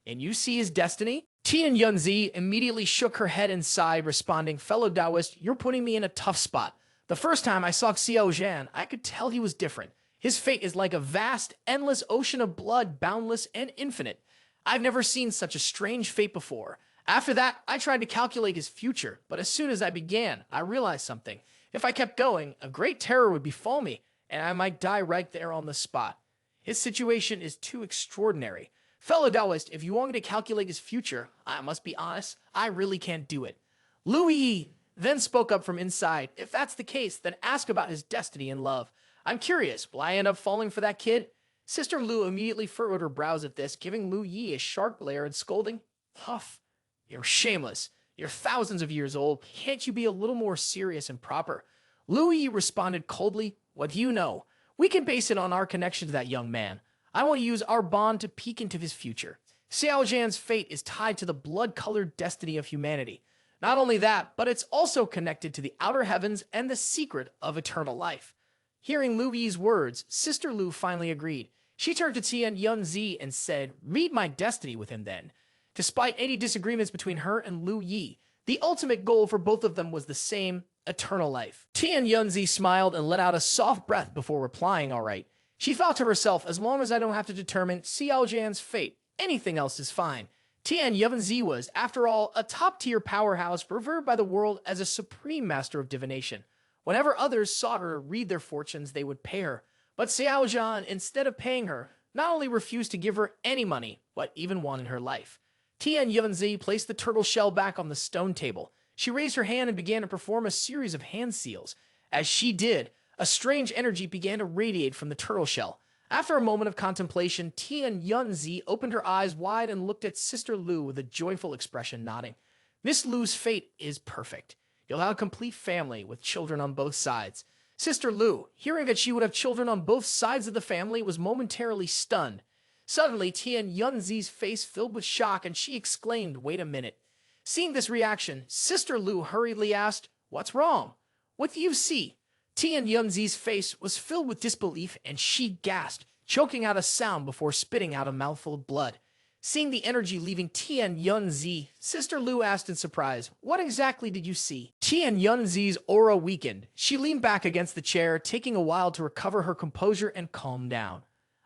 [SPEAKER 1] and you see his destiny?" Tian Yunzi immediately shook her head and sighed, responding, "Fellow Taoist, you're putting me in a tough spot. The first time I saw Xiao Zhan, I could tell he was different. His fate is like a vast, endless ocean of blood, boundless and infinite. I've never seen such a strange fate before. After that, I tried to calculate his future, but as soon as I began, I realized something. If I kept going, a great terror would befall me, and I might die right there on the spot. His situation is too extraordinary. Fellow Taoist, if you want me to calculate his future, I must be honest, I really can't do it." Louis then spoke up from inside. "If that's the case, then ask about his destiny and love. I'm curious, will I end up falling for that kid?" Sister Lu immediately furrowed her brows at this, giving Lu Yi a sharp glare and scolding, "Huff, you're shameless. You're thousands of years old. Can't you be a little more serious and proper?" Lu Yi responded coldly, "What do you know? We can base it on our connection to that young man. I want to use our bond to peek into his future. Xiao Zhan's fate is tied to the blood-colored destiny of humanity. Not only that, but it's also connected to the outer heavens and the secret of eternal life." Hearing Lu Yi's words, Sister Lu finally agreed. She turned to Tian Yunzi and said, "Read my destiny with him then." Despite any disagreements between her and Lu Yi, the ultimate goal for both of them was the same: eternal life. Tian Yunzi smiled and let out a soft breath before replying, "All right." She thought to herself, as long as I don't have to determine Xiao Zhan's fate, anything else is fine. Tian Yunzi was, after all, a top-tier powerhouse revered by the world as a supreme master of divination. Whenever others sought her to read their fortunes, they would pay her. But Xiao Zhan, instead of paying her, not only refused to give her any money, but even wanted her life. Tian Yunzi placed the turtle shell back on the stone table. She raised her hand and began to perform a series of hand seals. As she did, a strange energy began to radiate from the turtle shell. After a moment of contemplation, Tian Yunzi opened her eyes wide and looked at Sister Lu with a joyful expression, nodding. "Miss Lu's fate is perfect. You'll have a complete family with children on both sides." Sister Lu, hearing that she would have children on both sides of the family, was momentarily stunned. Suddenly, Tian Yunzi's face filled with shock, and she exclaimed, "Wait a minute." Seeing this reaction, Sister Lu hurriedly asked, "What's wrong? What do you see?" Tian Yunzi's face was filled with disbelief, and she gasped, choking out a sound before spitting out a mouthful of blood. Seeing the energy leaving Tian Yunzi, Sister Lu asked in surprise, "What exactly did you see?" Tian Yunzi's aura weakened. She leaned back against the chair, taking a while to recover her composure and calm down.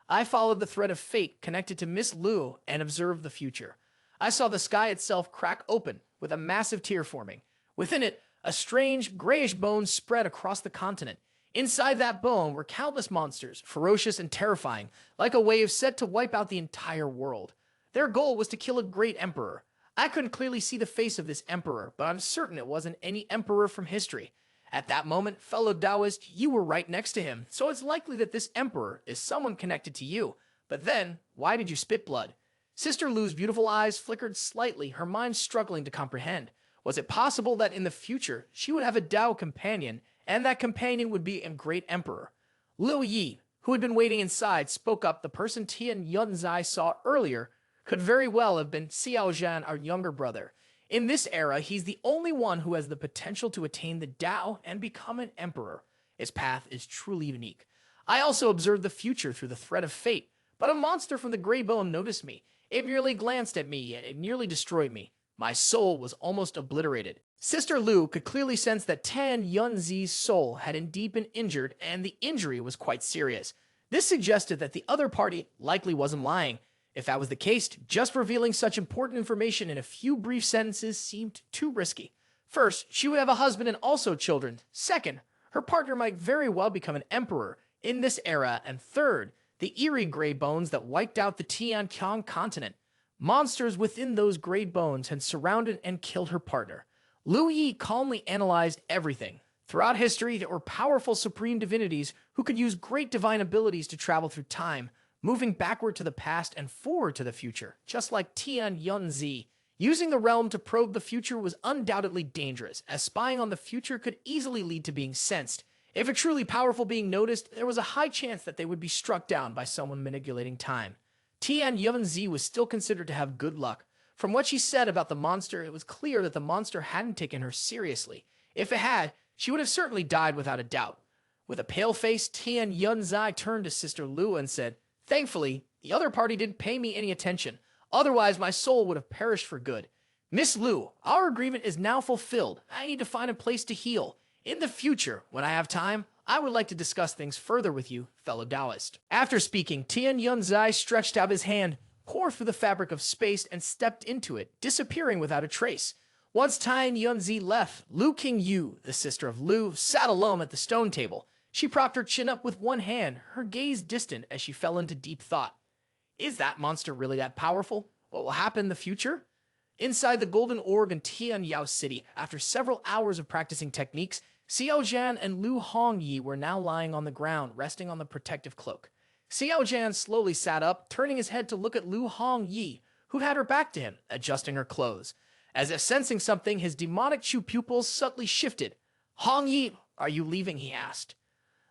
[SPEAKER 1] "I followed the thread of fate connected to Miss Lu and observed the future. I saw the sky itself crack open, with a massive tear forming. Within it, a strange, grayish bone spread across the continent. Inside that bone were countless monsters, ferocious and terrifying, like a wave set to wipe out the entire world. Their goal was to kill a great emperor. I couldn't clearly see the face of this emperor, but I'm certain it wasn't any emperor from history. At that moment, fellow Taoist, you were right next to him, so it's likely that this emperor is someone connected to you. But then, why did you spit blood?" Sister Lu's beautiful eyes flickered slightly, her mind struggling to comprehend. Was it possible that in the future, she would have a Tao companion, and that companion would be a great emperor? Lu Yi, who had been waiting inside, spoke up. "The person Tian Yunzi saw earlier could very well have been Xiao Zhan, our younger brother. In this era, he's the only one who has the potential to attain the Tao and become an emperor. His path is truly unique. I also observed the future through the thread of fate, but a monster from the gray bone noticed me. It merely glanced at me, and it nearly destroyed me. My soul was almost obliterated." Sister Lu could clearly sense that Tian Yunzi's soul had indeed been injured, and the injury was quite serious. This suggested that the other party likely wasn't lying. If that was the case, just revealing such important information in a few brief sentences seemed too risky. First, she would have a husband and also children. Second, her partner might very well become an emperor in this era. And third, the eerie gray bones that wiped out the Tian Qiong Continent. Monsters within those gray bones had surrounded and killed her partner. Lu Yi calmly analyzed everything. Throughout history, there were powerful supreme divinities who could use great divine abilities to travel through time, moving backward to the past and forward to the future, just like Tian Yunzi. Using the realm to probe the future was undoubtedly dangerous, as spying on the future could easily lead to being sensed. If a truly powerful being noticed, there was a high chance that they would be struck down by someone manipulating time. Tian Yunzi was still considered to have good luck. From what she said about the monster, it was clear that the monster hadn't taken her seriously. If it had, she would have certainly died without a doubt. With a pale face, Tian Yunzi turned to Sister Lu and said, "Thankfully, the other party didn't pay me any attention. Otherwise, my soul would have perished for good. Miss Lu, our agreement is now fulfilled. I need to find a place to heal. In the future, when I have time, I would like to discuss things further with you, fellow Taoist." After speaking, Tian Yunzi stretched out his hand, tore through the fabric of space, and stepped into it, disappearing without a trace. Once Tian Yunzi left, Lu Qingyu, the sister of Lu, sat alone at the stone table. She propped her chin up with one hand, her gaze distant as she fell into deep thought. Is that monster really that powerful? What will happen in the future? Inside the golden org in Tianyao City, after several hours of practicing techniques, Xiao Zhan and Lu Hongyi were now lying on the ground, resting on the protective cloak. Xiao Zhan slowly sat up, turning his head to look at Liu Hongyi, who had her back to him, adjusting her clothes. As if sensing something, his demonic Chu pupils subtly shifted. Hongyi, are you leaving? He asked.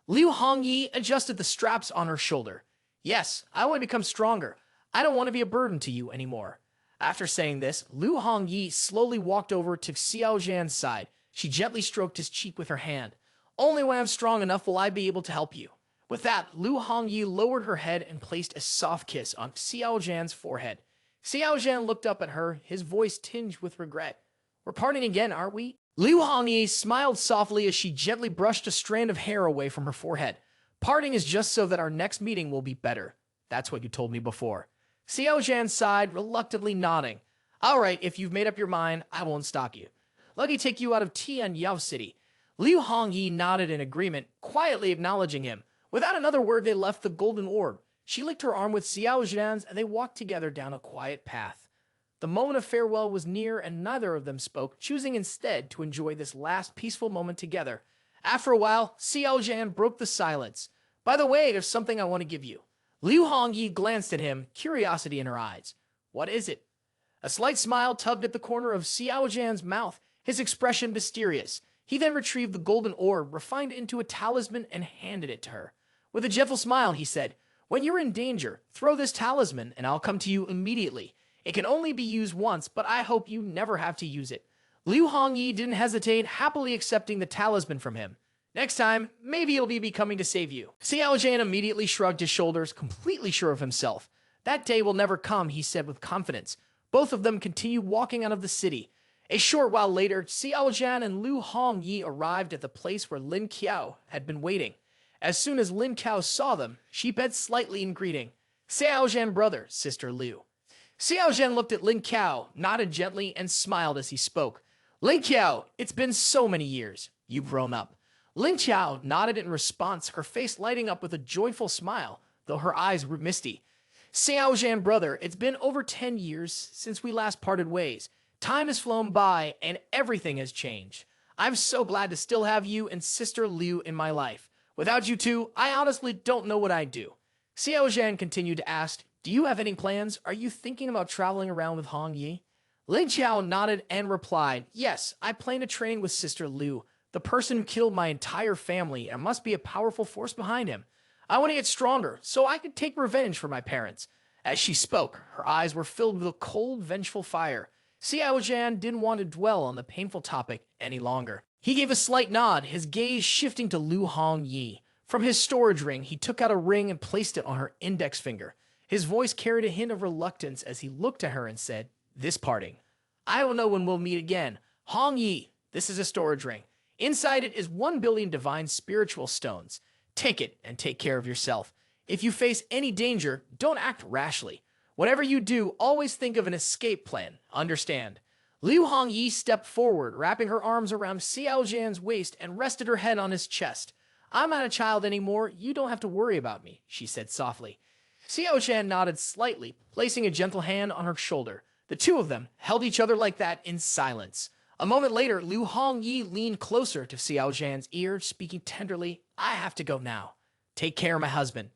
[SPEAKER 1] Liu Hongyi adjusted the straps on her shoulder. Yes, I want to become stronger. I don't want to be a burden to you anymore. After saying this, Liu Hongyi slowly walked over to Xiao Zhan's side. She gently stroked his cheek with her hand. Only when I'm strong enough will I be able to help you. With that, Liu Hongyi lowered her head and placed a soft kiss on Xiao Zhan's forehead. Xiao Zhan looked up at her, his voice tinged with regret. We're parting again, aren't we? Liu Hongyi smiled softly as she gently brushed a strand of hair away from her forehead. Parting is just so that our next meeting will be better. That's what you told me before. Xiao Zhan sighed, reluctantly nodding. All right, if you've made up your mind, I won't stop you. Let me take you out of Tianyao City. Liu Hongyi nodded in agreement, quietly acknowledging him. Without another word, they left the golden orb. She licked her arm with Xiao Zhan's, and they walked together down a quiet path. The moment of farewell was near, and neither of them spoke, choosing instead to enjoy this last peaceful moment together. After a while, Xiao Zhan broke the silence. By the way, there's something I want to give you. Liu Hongyi glanced at him, curiosity in her eyes. What is it? A slight smile tugged at the corner of Xiao Zhan's mouth, his expression mysterious. He then retrieved the golden orb, refined it into a talisman, and handed it to her. With a gentle smile, he said, When you're in danger, throw this talisman, and I'll come to you immediately. It can only be used once, but I hope you never have to use it. Liu Hongyi didn't hesitate, happily accepting the talisman from him. Next time, maybe he'll be coming to save you. Xiao Zhan immediately shrugged his shoulders, completely sure of himself. That day will never come, he said with confidence. Both of them continued walking out of the city. A short while later, Xiao Zhan and Liu Hongyi arrived at the place where Lin Qiao had been waiting. As soon as Lin Qiao saw them, she bent slightly in greeting. Xiao Zhan brother, Sister Liu. Xiao Zhan looked at Lin Qiao, nodded gently, and smiled as he spoke. Lin Qiao, it's been so many years. You've grown up. Lin Qiao nodded in response, her face lighting up with a joyful smile, though her eyes were misty. Xiao Zhan brother, it's been over 10 years since we last parted ways. Time has flown by, and everything has changed. I'm so glad to still have you and Sister Liu in my life. Without you two, I honestly don't know what I'd do. Xiao Zhan continued to ask, Do you have any plans? Are you thinking about traveling around with Hongyi? Lin Qiao nodded and replied, Yes, I plan to train with Sister Liu. The person who killed my entire family and must be a powerful force behind him. I want to get stronger, so I could take revenge for my parents. As she spoke, her eyes were filled with a cold, vengeful fire. Xiao Zhan didn't want to dwell on the painful topic any longer. He gave a slight nod, his gaze shifting to Liu Hongyi. From his storage ring, he took out a ring and placed it on her index finger. His voice carried a hint of reluctance as he looked at her and said, This parting. I don't know when we'll meet again. Hongyi, this is a storage ring. Inside it is 1 billion divine spiritual stones. Take it and take care of yourself. If you face any danger, don't act rashly. Whatever you do, always think of an escape plan. Understand? Liu Hongyi stepped forward, wrapping her arms around Xiao Zhan's waist and rested her head on his chest. I'm not a child anymore. You don't have to worry about me, she said softly. Xiao Zhan nodded slightly, placing a gentle hand on her shoulder. The two of them held each other like that in silence. A moment later, Liu Hongyi leaned closer to Xiao Zhan's ear, speaking tenderly, I have to go now. Take care, my husband.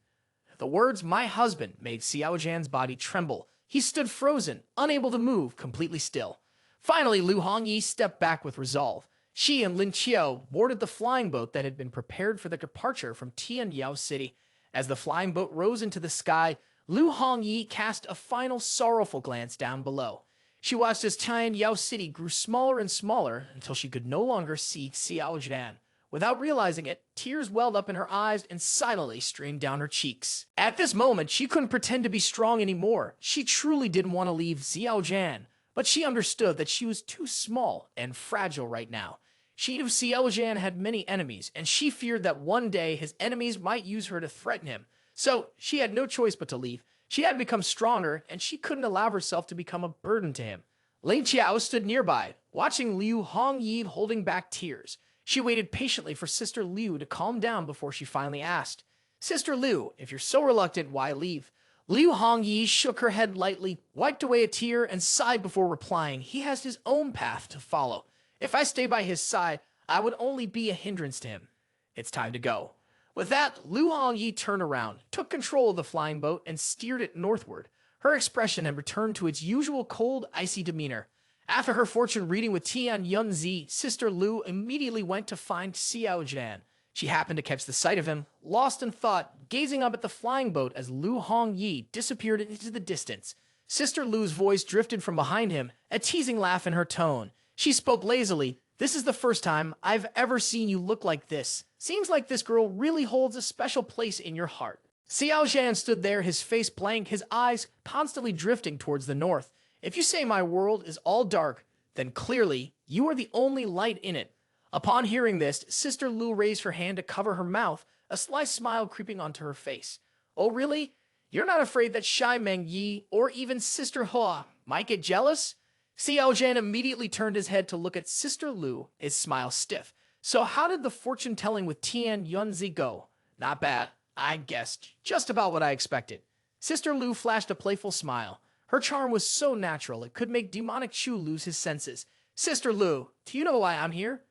[SPEAKER 1] The words, my husband, made Xiao Zhan's body tremble. He stood frozen, unable to move, completely still. Finally, Liu Hongyi stepped back with resolve. She and Lin Qiao boarded the flying boat that had been prepared for their departure from Tianyao City. As the flying boat rose into the sky, Liu Hongyi cast a final sorrowful glance down below. She watched as Tianyao City grew smaller and smaller until she could no longer see Xiao Zhan. Without realizing it, tears welled up in her eyes and silently streamed down her cheeks. At this moment, she couldn't pretend to be strong anymore. She truly didn't want to leave Xiao Zhan, but she understood that she was too small and fragile right now. She knew Xiao Zhan had many enemies, and she feared that one day his enemies might use her to threaten him. So she had no choice but to leave. She had become stronger, and she couldn't allow herself to become a burden to him. Lin Qiao stood nearby, watching Liu Hongyi holding back tears. She waited patiently for Sister Liu to calm down before she finally asked, Sister Liu, if you're so reluctant, why leave? Liu Hongyi shook her head lightly, wiped away a tear, and sighed before replying, he has his own path to follow. If I stay by his side, I would only be a hindrance to him. It's time to go. With that, Lu Hongyi turned around, took control of the flying boat, and steered it northward. Her expression had returned to its usual cold, icy demeanor. After her fortune reading with Tian Yunzi, Sister Lu immediately went to find Xiao Zhan. She happened to catch the sight of him, lost in thought, gazing up at the flying boat as Lu Hongyi disappeared into the distance. Sister Lu's voice drifted from behind him, a teasing laugh in her tone. She spoke lazily. "This is the first time I've ever seen you look like this. Seems like this girl really holds a special place in your heart." Xiao Zhan stood there, his face blank, his eyes constantly drifting towards the north. "If you say my world is all dark, then clearly you are the only light in it." Upon hearing this, Sister Lu raised her hand to cover her mouth, a sly smile creeping onto her face. "Oh, really? You're not afraid that Shai Meng Yi or even Sister Hoa might get jealous?" Xiao Zhan immediately turned his head to look at Sister Lu, his smile stiff. "So how did the fortune-telling with Tian Yunzi go?" "Not bad. I guessed just about what I expected." Sister Lu flashed a playful smile. Her charm was so natural it could make demonic Chu lose his senses. "Sister Lu, do you know why I'm here?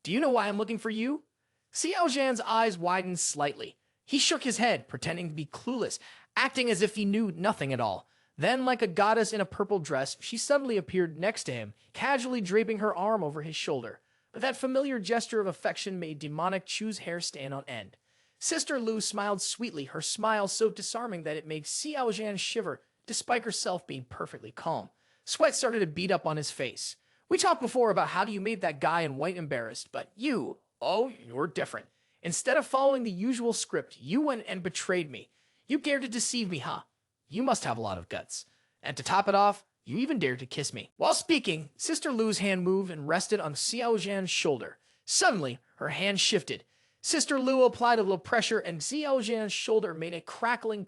[SPEAKER 1] Do you know why I'm looking for you?" Xiao Zhan's eyes widened slightly. He shook his head, pretending to be clueless, acting as if he knew nothing at all. Then, like a goddess in a purple dress, she suddenly appeared next to him, casually draping her arm over his shoulder. But that familiar gesture of affection made demonic Chu's hair stand on end. Sister Lu smiled sweetly, her smile so disarming that it made Xiao Zhan shiver, despite herself being perfectly calm. Sweat started to bead up on his face. "We talked before about how you made that guy in white embarrassed, but you're different. Instead of following the usual script, you went and betrayed me. You dared to deceive me, huh? You must have a lot of guts. And to top it off, you even dared to kiss me." While speaking, Sister Lu's hand moved and rested on Xiao Zhan's shoulder. Suddenly, her hand shifted. Sister Lu applied a little pressure, and Xiao Zhan's shoulder made a crackling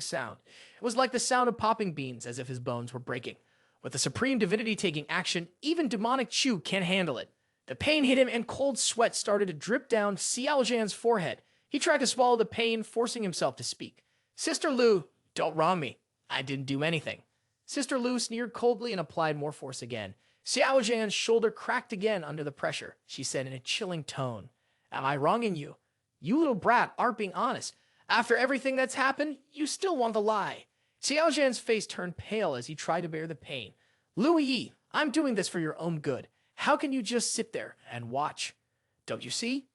[SPEAKER 1] sound. It was like the sound of popping beans, as if his bones were breaking. With the supreme divinity taking action, even demonic Chu can't handle it. The pain hit him, and cold sweat started to drip down Xiao Zhan's forehead. He tried to swallow the pain, forcing himself to speak. "Sister Lu, don't wrong me. I didn't do anything." Sister Lu sneered coldly and applied more force again. Xiao Zhan's shoulder cracked again under the pressure. She said in a chilling tone, "Am I wronging you? You little brat aren't being honest. After everything that's happened, you still want the lie." Xiao Zhan's face turned pale as he tried to bear the pain. "Lu Yi, I'm doing this for your own good. How can you just sit there and watch? Don't you see?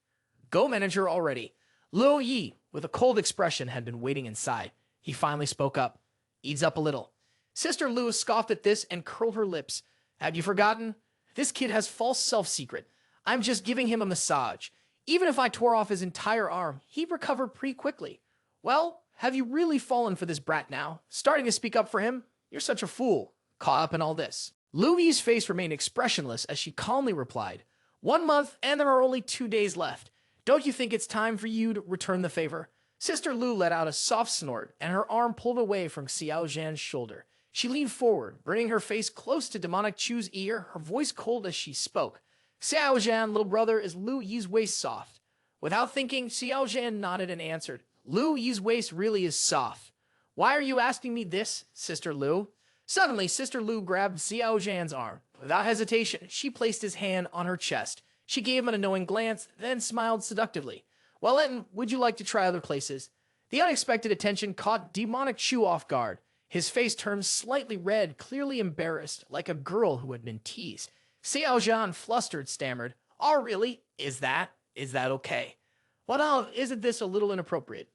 [SPEAKER 1] Go manage her already." Lu Yi, with a cold expression, had been waiting inside. He finally spoke up. "Ease up a little." Sister Lu scoffed at this and curled her lips. "Have you forgotten? This kid has false self-secret. I'm just giving him a massage. Even if I tore off his entire arm, he'd recover pretty quickly. Well, have you really fallen for this brat now? Starting to speak up for him? You're such a fool. Caught up in all this." Lu Yi's face remained expressionless as she calmly replied, "1 month and there are only 2 days left. Don't you think it's time for you to return the favor?" Sister Lu let out a soft snort, and her arm pulled away from Xiao Zhan's shoulder. She leaned forward, bringing her face close to demonic Chu's ear, her voice cold as she spoke. "Xiao Zhan, little brother, is Lu Yi's waist soft?" Without thinking, Xiao Zhan nodded and answered, "Lu Yi's waist really is soft." "Why are you asking me this, Sister Lu?" Suddenly, Sister Lu grabbed Xiao Zhan's arm. Without hesitation, she placed his hand on her chest. She gave him an knowing glance, then smiled seductively. "Well, then, would you like to try other places?" The unexpected attention caught demonic Chu off guard. His face turned slightly red, clearly embarrassed, like a girl who had been teased. Xiao Zhan, flustered, stammered, "Oh, really? Is that okay? Well, now, isn't this a little inappropriate?"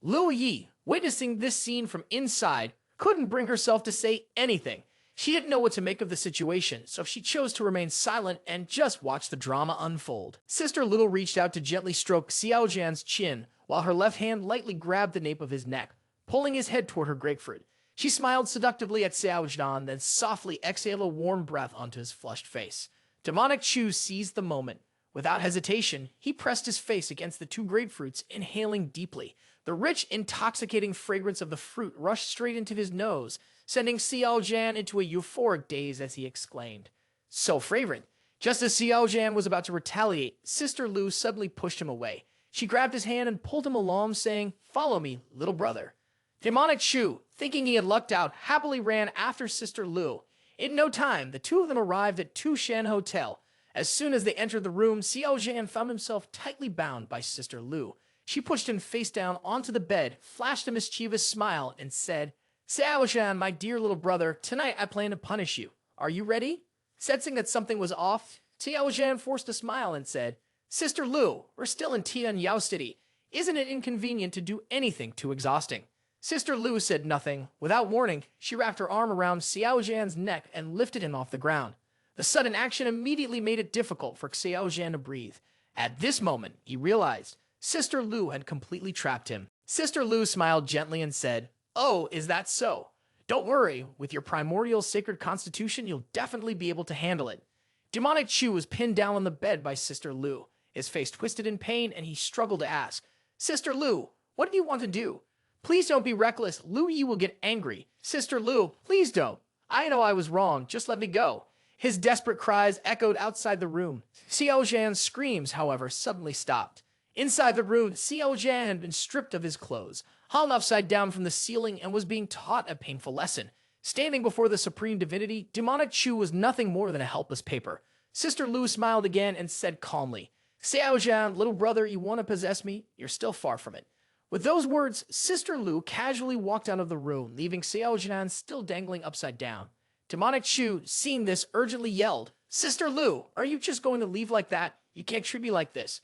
[SPEAKER 1] Lu Yi, witnessing this scene from inside, couldn't bring herself to say anything. She didn't know what to make of the situation, so she chose to remain silent and just watch the drama unfold. Sister Little reached out to gently stroke Xiao Zhan's chin, while her left hand lightly grabbed the nape of his neck, pulling his head toward her grapefruit. She smiled seductively at Xiao Zhan, then softly exhaled a warm breath onto his flushed face. Demonic Chu seized the moment. Without hesitation, he pressed his face against the 2 grapefruits, inhaling deeply. The rich, intoxicating fragrance of the fruit rushed straight into his nose, sending Xiao Zhan into a euphoric daze as he exclaimed, "So fragrant!" Just as Xiao Zhan was about to retaliate, Sister Lu suddenly pushed him away. She grabbed his hand and pulled him along, saying, "Follow me, little brother." Demonic Chu, thinking he had lucked out, happily ran after Sister Lu. In no time, the 2 of them arrived at Tu Shan Hotel. As soon as they entered the room, Xiao Zhan found himself tightly bound by Sister Lu. She pushed him face down onto the bed, flashed a mischievous smile, and said, Xiao Zhan, my dear little brother, tonight I plan to punish you. Are you ready? Sensing that something was off, Xiao Zhan forced a smile and said, Sister Lu, we're still in Tian City. Isn't it inconvenient to do anything too exhausting? Sister Lu said nothing. Without warning, she wrapped her arm around Xiao Zhan's neck and lifted him off the ground. The sudden action immediately made it difficult for Xiao Zhan to breathe. At this moment, he realized Sister Lu had completely trapped him. Sister Lu smiled gently and said, Oh, is that so? Don't worry, with your primordial sacred constitution, you'll definitely be able to handle it. Demonic Chu was pinned down on the bed by Sister Lu, his face twisted in pain, and he struggled to ask, Sister Lu, what do you want to do? Please don't be reckless. Lu Yi will get angry. Sister Lu, please don't. I know I was wrong. Just let me go. His desperate cries echoed outside the room. Xiao Zhan's screams, however, suddenly stopped. Inside the room, Xiao Zhan had been stripped of his clothes, hung upside down from the ceiling, and was being taught a painful lesson. Standing before the supreme divinity, Demonic Chu was nothing more than a helpless paper. Sister Lu smiled again and said calmly, Xiao Zhan, little brother, you want to possess me? You're still far from it. With those words, Sister Lu casually walked out of the room, leaving Xiao Zhan still dangling upside down. Demonic Chu, seeing this, urgently yelled, Sister Lu, are you just going to leave like that? You can't treat me like this.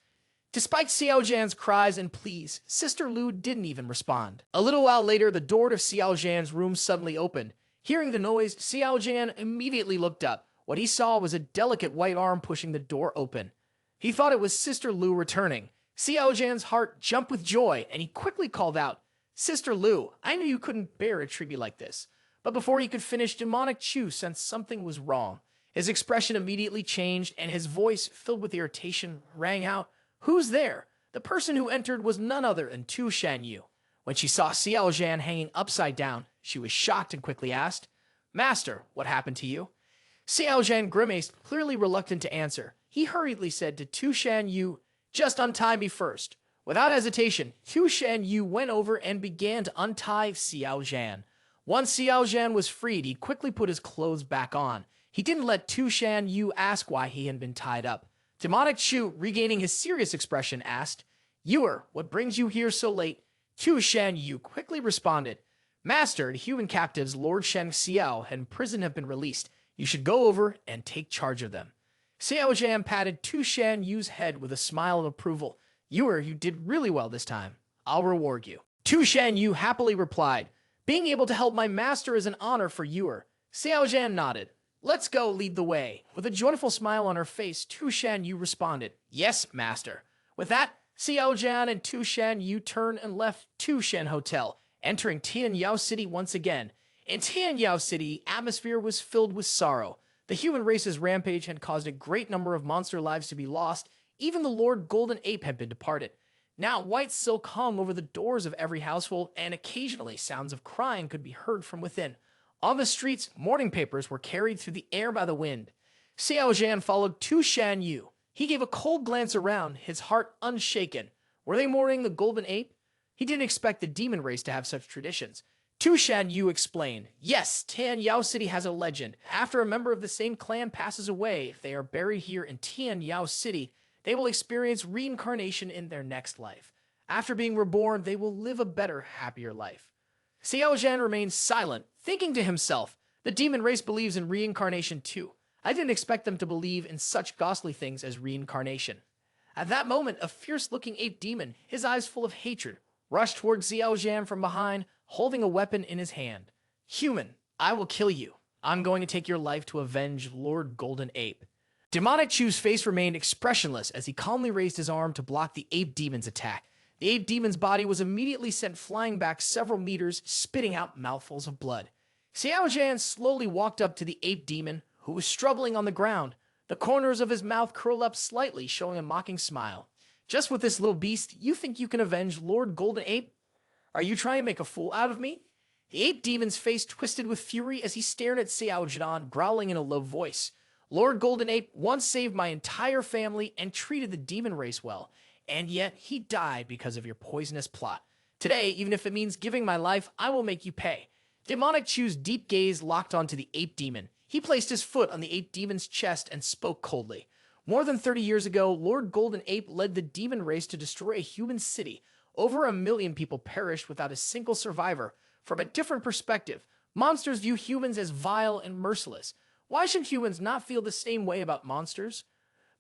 [SPEAKER 1] Despite Xiao Zhan's cries and pleas, Sister Lu didn't even respond. A little while later, the door to Xiao Zhan's room suddenly opened. Hearing the noise, Xiao Zhan immediately looked up. What he saw was a delicate white arm pushing the door open. He thought it was Sister Lu returning. Xiao Zhan's heart jumped with joy, and he quickly called out, Sister Lu, I knew you couldn't bear to treat me like this. But before he could finish, Demonic Chu sensed something was wrong. His expression immediately changed, and his voice, filled with irritation, rang out, Who's there? The person who entered was none other than Tu Shanyu. When she saw Xiao Zhan hanging upside down, she was shocked and quickly asked, Master, what happened to you? Xiao Zhan grimaced, clearly reluctant to answer. He hurriedly said to Tu Shanyu, Just untie me first. Without hesitation, Tu Shanyu went over and began to untie Xiao Zhan. Once Xiao Zhan was freed, he quickly put his clothes back on. He didn't let Tu Shanyu ask why he had been tied up. Demonic Chu, regaining his serious expression, asked, Yuer, what brings you here so late? Tu Shanyu quickly responded, Master, the human captives Lord Shen Xiao and prison have been released. You should go over and take charge of them. Xiao Zhan patted Tu Shanyu's head with a smile of approval. Yuer, you did really well this time. I'll reward you. Tu Shanyu happily replied, Being able to help my master is an honor for Yuer. Xiao Zhan nodded. Let's go lead the way. With a joyful smile on her face, Tu Shanyu responded, Yes, master. With that, Xiao Zhan and Tu Shanyu turned and left Tu Shan Hotel, entering Tian City once again. In Tian City, atmosphere was filled with sorrow. The human race's rampage had caused a great number of monster lives to be lost. Even the Lord Golden Ape had been departed. Now white silk hung over the doors of every household, and occasionally sounds of crying could be heard from within. On the streets, mourning papers were carried through the air by the wind. Xiao Zhan followed Tu Shanyu. He gave a cold glance around, his heart unshaken. Were they mourning the Golden Ape? He didn't expect the demon race to have such traditions. Tu Shanyu explained, Yes, Tian City has a legend. After a member of the same clan passes away, if they are buried here in Tian City, they will experience reincarnation in their next life. After being reborn, they will live a better, happier life. Xiao Zhan remained silent, thinking to himself, the demon race believes in reincarnation too. I didn't expect them to believe in such ghastly things as reincarnation. At that moment, a fierce-looking ape demon, his eyes full of hatred, rushed toward Xiao Zhan from behind, holding a weapon in his hand. Human, I will kill you. I'm going to take your life to avenge Lord Golden Ape. Demonic Chu's face remained expressionless as he calmly raised his arm to block the ape demon's attack. The ape demon's body was immediately sent flying back several meters, spitting out mouthfuls of blood. Xiao Zhan slowly walked up to the ape demon, who was struggling on the ground. The corners of his mouth curled up slightly, showing a mocking smile. Just with this little beast, you think you can avenge Lord Golden Ape? Are you trying to make a fool out of me? The ape demon's face twisted with fury as he stared at Xiao Zhan, growling in a low voice. Lord Golden Ape once saved my entire family and treated the demon race well. And yet he died because of your poisonous plot. Today, even if it means giving my life, I will make you pay. Demonic Chu's deep gaze locked onto the ape demon. He placed his foot on the ape demon's chest and spoke coldly. More than 30 years ago, Lord Golden Ape led the demon race to destroy a human city. Over 1 million people perished without a single survivor. From a different perspective, monsters view humans as vile and merciless. Why should humans not feel the same way about monsters?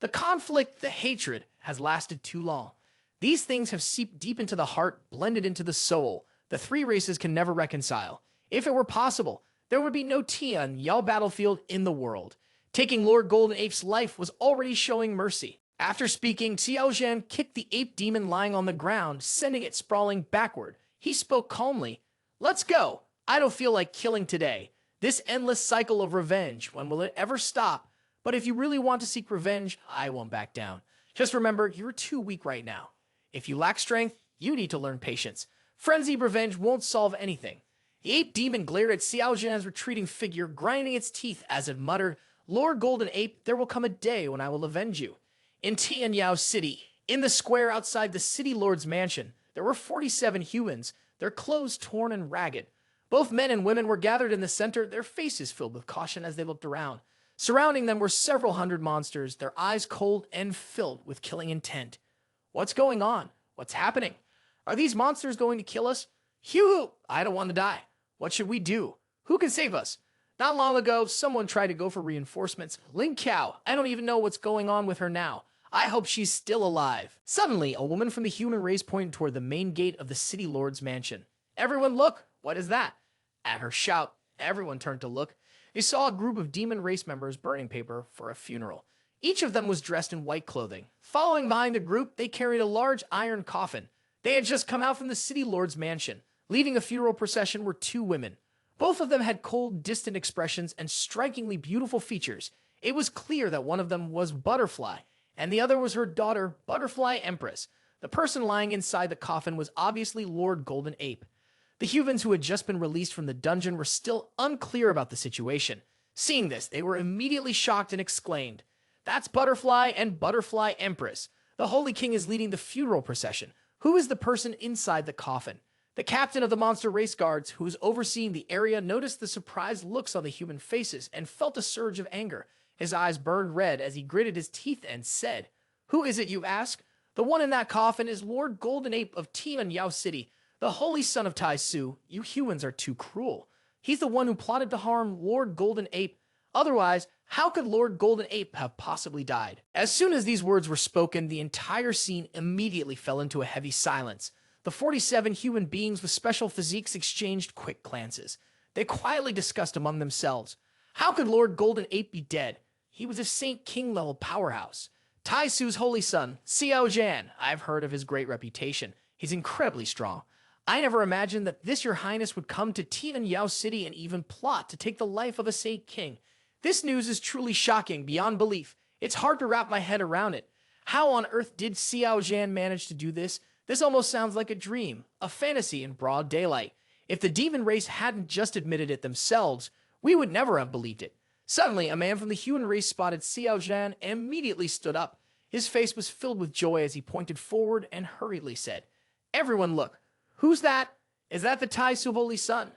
[SPEAKER 1] The conflict, the hatred, has lasted too long. These things have seeped deep into the heart, blended into the soul. The three races can never reconcile. If it were possible, there would be no Tian Yao battlefield in the world. Taking Lord Golden Ape's life was already showing mercy. After speaking, Xiao Zhan kicked the ape demon lying on the ground, sending it sprawling backward. He spoke calmly. "Let's go. I don't feel like killing today. This endless cycle of revenge, when will it ever stop? But if you really want to seek revenge, I won't back down. Just remember, you're too weak right now. If you lack strength, you need to learn patience. Frenzied revenge won't solve anything." The ape demon glared at Xiao Zhan's retreating figure, grinding its teeth as it muttered, "Lord Golden Ape, there will come a day when I will avenge you." In Tian Yao City, in the square outside the city lord's mansion, there were 47 humans, their clothes torn and ragged. Both men and women were gathered in the center, their faces filled with caution as they looked around. Surrounding them were several hundred monsters, their eyes cold and filled with killing intent. What's going on? What's happening? Are these monsters going to kill us? Hoo-hoo! I don't want to die. What should we do? Who can save us? Not long ago, someone tried to go for reinforcements. Ling Qiao, I don't even know what's going on with her now. I hope she's still alive. Suddenly, a woman from the human race pointed toward the main gate of the city lord's mansion. Everyone look! What is that? At her shout, everyone turned to look. They saw a group of demon race members burning paper for a funeral. Each of them was dressed in white clothing. Following behind the group, they carried a large iron coffin. They had just come out from the city lord's mansion. Leading a funeral procession were two women. Both of them had cold, distant expressions and strikingly beautiful features. It was clear that one of them was Butterfly, and the other was her daughter, Butterfly Empress. The person lying inside the coffin was obviously Lord Golden Ape. The humans who had just been released from the dungeon were still unclear about the situation. Seeing this, they were immediately shocked and exclaimed, "That's Butterfly and Butterfly Empress. The Holy King is leading the funeral procession. Who is the person inside the coffin?" The captain of the monster race guards, who was overseeing the area, noticed the surprised looks on the human faces and felt a surge of anger. His eyes burned red as he gritted his teeth and said, "Who is it, you ask? The one in that coffin is Lord Golden Ape of Tian Yao City, the holy son of Tai Su. You humans are too cruel. He's the one who plotted to harm Lord Golden Ape. Otherwise, how could Lord Golden Ape have possibly died?" As soon as these words were spoken, the entire scene immediately fell into a heavy silence. The 47 human beings with special physiques exchanged quick glances. They quietly discussed among themselves. How could Lord Golden Ape be dead? He was a Saint King-level powerhouse. Tai Su's holy son, Xiao Zhan. I've heard of his great reputation. He's incredibly strong. I never imagined that this, your highness, would come to Tian Yao City and even plot to take the life of a Saint King. This news is truly shocking, beyond belief. It's hard to wrap my head around it. How on earth did Xiao Zhan manage to do this? This almost sounds like a dream, a fantasy in broad daylight. If the demon race hadn't just admitted it themselves, we would never have believed it. Suddenly, a man from the human race spotted Xiao Zhan and immediately stood up. His face was filled with joy as he pointed forward and hurriedly said, "Everyone look. Who's that? Is that the Tai Su Holy Son?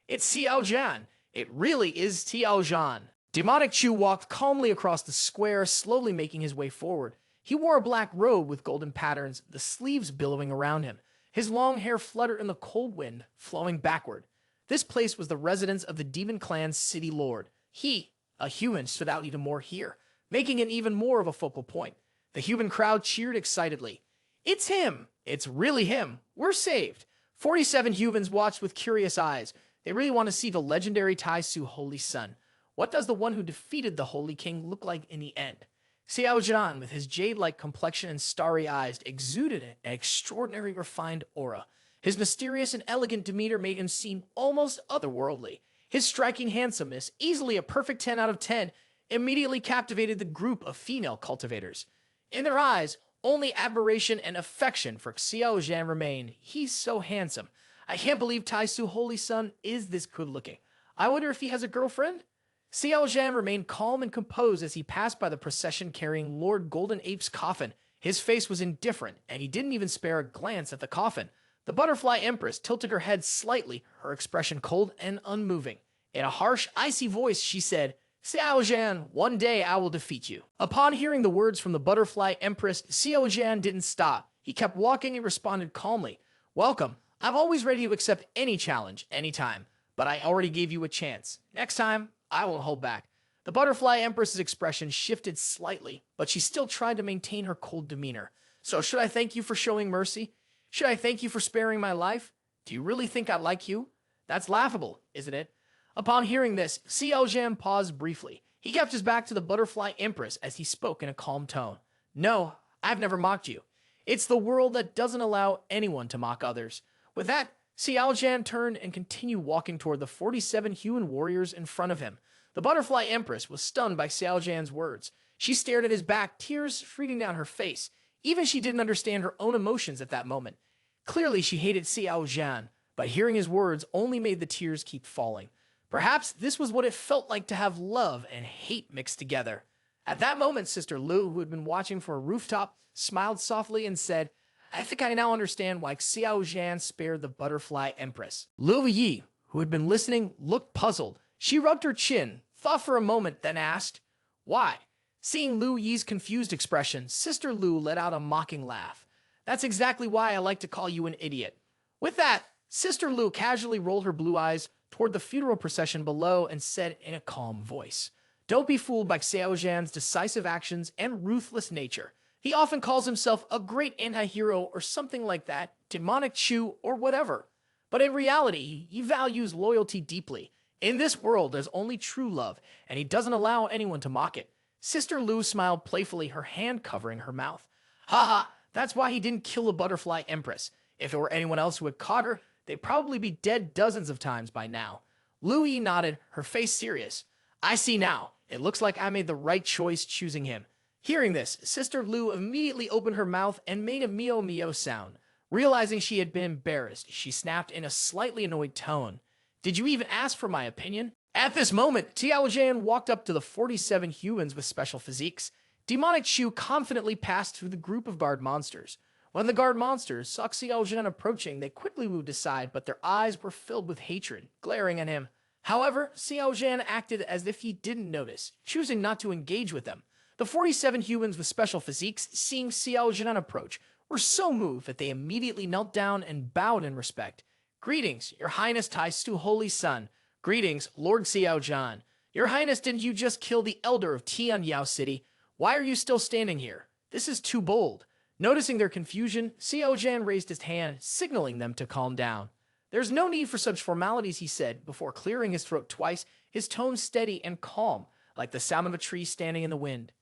[SPEAKER 1] It's Xiao Zhan. It really is Xiao Zhan." Demonic Chu walked calmly across the square, slowly making his way forward. He wore a black robe with golden patterns, the sleeves billowing around him. His long hair fluttered in the cold wind, flowing backward. This place was the residence of the Demon Clan's city lord. He, a human, stood out even more here, making it even more of a focal point. The human crowd cheered excitedly. "It's him! It's really him! We're saved!" 47 humans watched with curious eyes. They really want to see the legendary Tai Su Holy Son. What does the one who defeated the Holy King look like in the end? Xiao Zhan, with his jade-like complexion and starry eyes, exuded an extraordinary refined aura. His mysterious and elegant demeanor made him seem almost otherworldly. His striking handsomeness, easily a perfect 10 out of 10, immediately captivated the group of female cultivators. In their eyes, only admiration and affection for Xiao Zhan remained. He's so handsome. I can't believe Tai Su Holy Son is this good-looking. I wonder if he has a girlfriend? Xiao Zhan remained calm and composed as he passed by the procession carrying Lord Golden Ape's coffin. His face was indifferent, and he didn't even spare a glance at the coffin. The Butterfly Empress tilted her head slightly, her expression cold and unmoving. In a harsh, icy voice, she said, "Xiao Zhan, one day I will defeat you." Upon hearing the words from the Butterfly Empress, Xiao Zhan didn't stop. He kept walking and responded calmly, Welcome. I'm always ready to accept any challenge, anytime, but I already gave you a chance. Next time, I won't hold back. The butterfly empress's expression shifted slightly, but she still tried to maintain her cold demeanor. So should I thank you for showing mercy? Should I thank you for sparing my life? Do you really think I like you? That's laughable, isn't it? Upon hearing this, Xiao Zhan paused briefly. He kept his back to the butterfly empress as he spoke in a calm tone. No, I've never mocked you. It's the world that doesn't allow anyone to mock others. With that, Xiao Zhan turned and continued walking toward the 47 human warriors in front of him. The butterfly empress was stunned by Xiao Zhan's words. She stared at his back, tears streaming down her face. Even she didn't understand her own emotions at that moment. Clearly, she hated Xiao Zhan, but hearing his words only made the tears keep falling. Perhaps this was what it felt like to have love and hate mixed together. At that moment, Sister Lu, who had been watching from a rooftop, smiled softly and said, I think I now understand why Xiao Zhan spared the butterfly empress. Lu Yi, who had been listening, looked puzzled. She rubbed her chin, thought for a moment, then asked, Why? Seeing Lu Yi's confused expression, Sister Lu let out a mocking laugh. That's exactly why I like to call you an idiot. With that, Sister Lu casually rolled her blue eyes toward the funeral procession below and said in a calm voice, Don't be fooled by Xiao Zhan's decisive actions and ruthless nature. He often calls himself a great anti-hero or something like that, demonic Chu or whatever. But in reality, he values loyalty deeply. In this world, there's only true love, and he doesn't allow anyone to mock it. Sister Lu smiled playfully, her hand covering her mouth. Haha, that's why he didn't kill the butterfly empress. If it were anyone else who had caught her, they'd probably be dead dozens of times by now. Lu Yi nodded, her face serious. I see now. It looks like I made the right choice choosing him. Hearing this, Sister Lu immediately opened her mouth and made a meow meow sound. Realizing she had been embarrassed, she snapped in a slightly annoyed tone. Did you even ask for my opinion? At this moment, Xiao Zhan walked up to the 47 humans with special physiques. Demonic Chu confidently passed through the group of guard monsters. When the guard monsters saw Xiao Zhan approaching, they quickly moved aside, but their eyes were filled with hatred, glaring at him. However, Xiao Zhan acted as if he didn't notice, choosing not to engage with them. The 47 humans with special physiques, seeing Xiao Zhan approach, were so moved that they immediately knelt down and bowed in respect. Greetings, Your Highness Tai Su Holy Son. Greetings, Lord Xiao Zhan. Your Highness, didn't you just kill the elder of Tianyao City? Why are you still standing here? This is too bold. Noticing their confusion, Xiao Zhan raised his hand, signaling them to calm down. There's no need for such formalities, he said, before clearing his throat twice, his tone steady and calm, like the sound of a tree standing in the wind.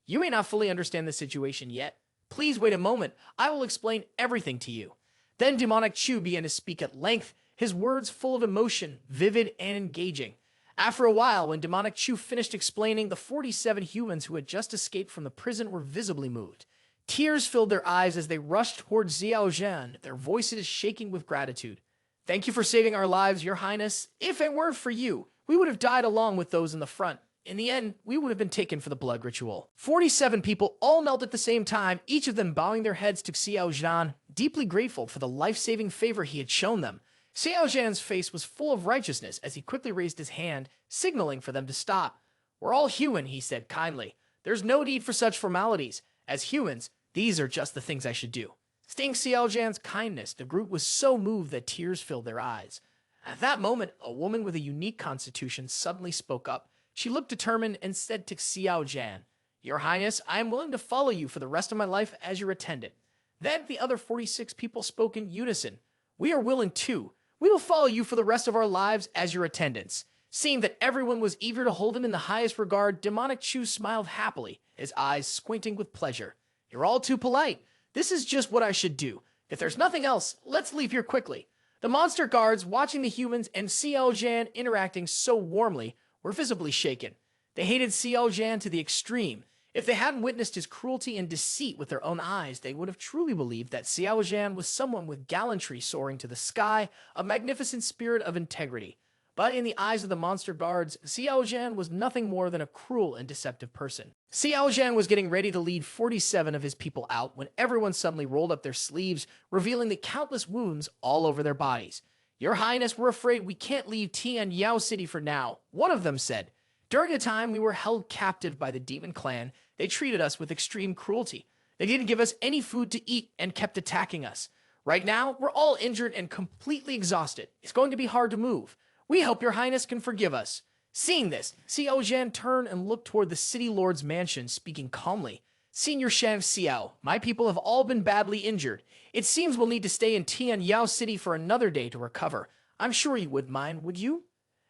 [SPEAKER 1] You may not fully understand the situation yet. Please wait a moment. I will explain everything to you. Then Demonic Chu began to speak at length, his words full of emotion, vivid and engaging. After a while, when Demonic Chu finished explaining, the 47 humans who had just escaped from the prison were visibly moved. Tears filled their eyes as they rushed towards Xiao Zhan, their voices shaking with gratitude. Thank you for saving our lives, Your Highness. If it weren't for you, we would have died along with those in the front. In the end, we would have been taken for the blood ritual. 47 people all knelt at the same time, each of them bowing their heads to Xiao Zhan, deeply grateful for the life-saving favor he had shown them. Xiao Zhan's face was full of righteousness as he quickly raised his hand, signaling for them to stop. We're all human, he said kindly. There's no need for such formalities. As humans, these are just the things I should do. Seeing Xiao Zhan's kindness, the group was so moved that tears filled their eyes. At that moment, a woman with a unique constitution suddenly spoke up. She looked determined and said to Xiao Zhan, Your Highness, I am willing to follow you for the rest of my life as your attendant. Then the other 46 people spoke in unison. We are willing too. We will follow you for the rest of our lives as your attendants. Seeing that everyone was eager to hold him in the highest regard, Demonic Chu smiled happily, his eyes squinting with pleasure. You're all too polite. This is just what I should do. If there's nothing else, let's leave here quickly. The monster guards, watching the humans and Xiao Zhan interacting so warmly, were visibly shaken. They hated Xiao Zhan to the extreme. If they hadn't witnessed his cruelty and deceit with their own eyes, they would have truly believed that Xiao Zhan was someone with gallantry soaring to the sky, a magnificent spirit of integrity. But in the eyes of the monster guards, Xiao Zhan was nothing more than a cruel and deceptive person. Xiao Zhan was getting ready to lead 47 of his people out when everyone suddenly rolled up their sleeves, revealing the countless wounds all over their bodies. Your Highness, we're afraid we can't leave Tianyao City for now, one of them said. During a time we were held captive by the demon clan, they treated us with extreme cruelty. They didn't give us any food to eat and kept attacking us. Right now, we're all injured and completely exhausted. It's going to be hard to move. We hope your highness can forgive us. Seeing this, Xiao Zhan turned and looked toward the city lord's mansion, speaking calmly. Senior Shang Xiao, my people have all been badly injured. It seems we'll need to stay in Tian Yao City for another day to recover. I'm sure you wouldn't mind, would you?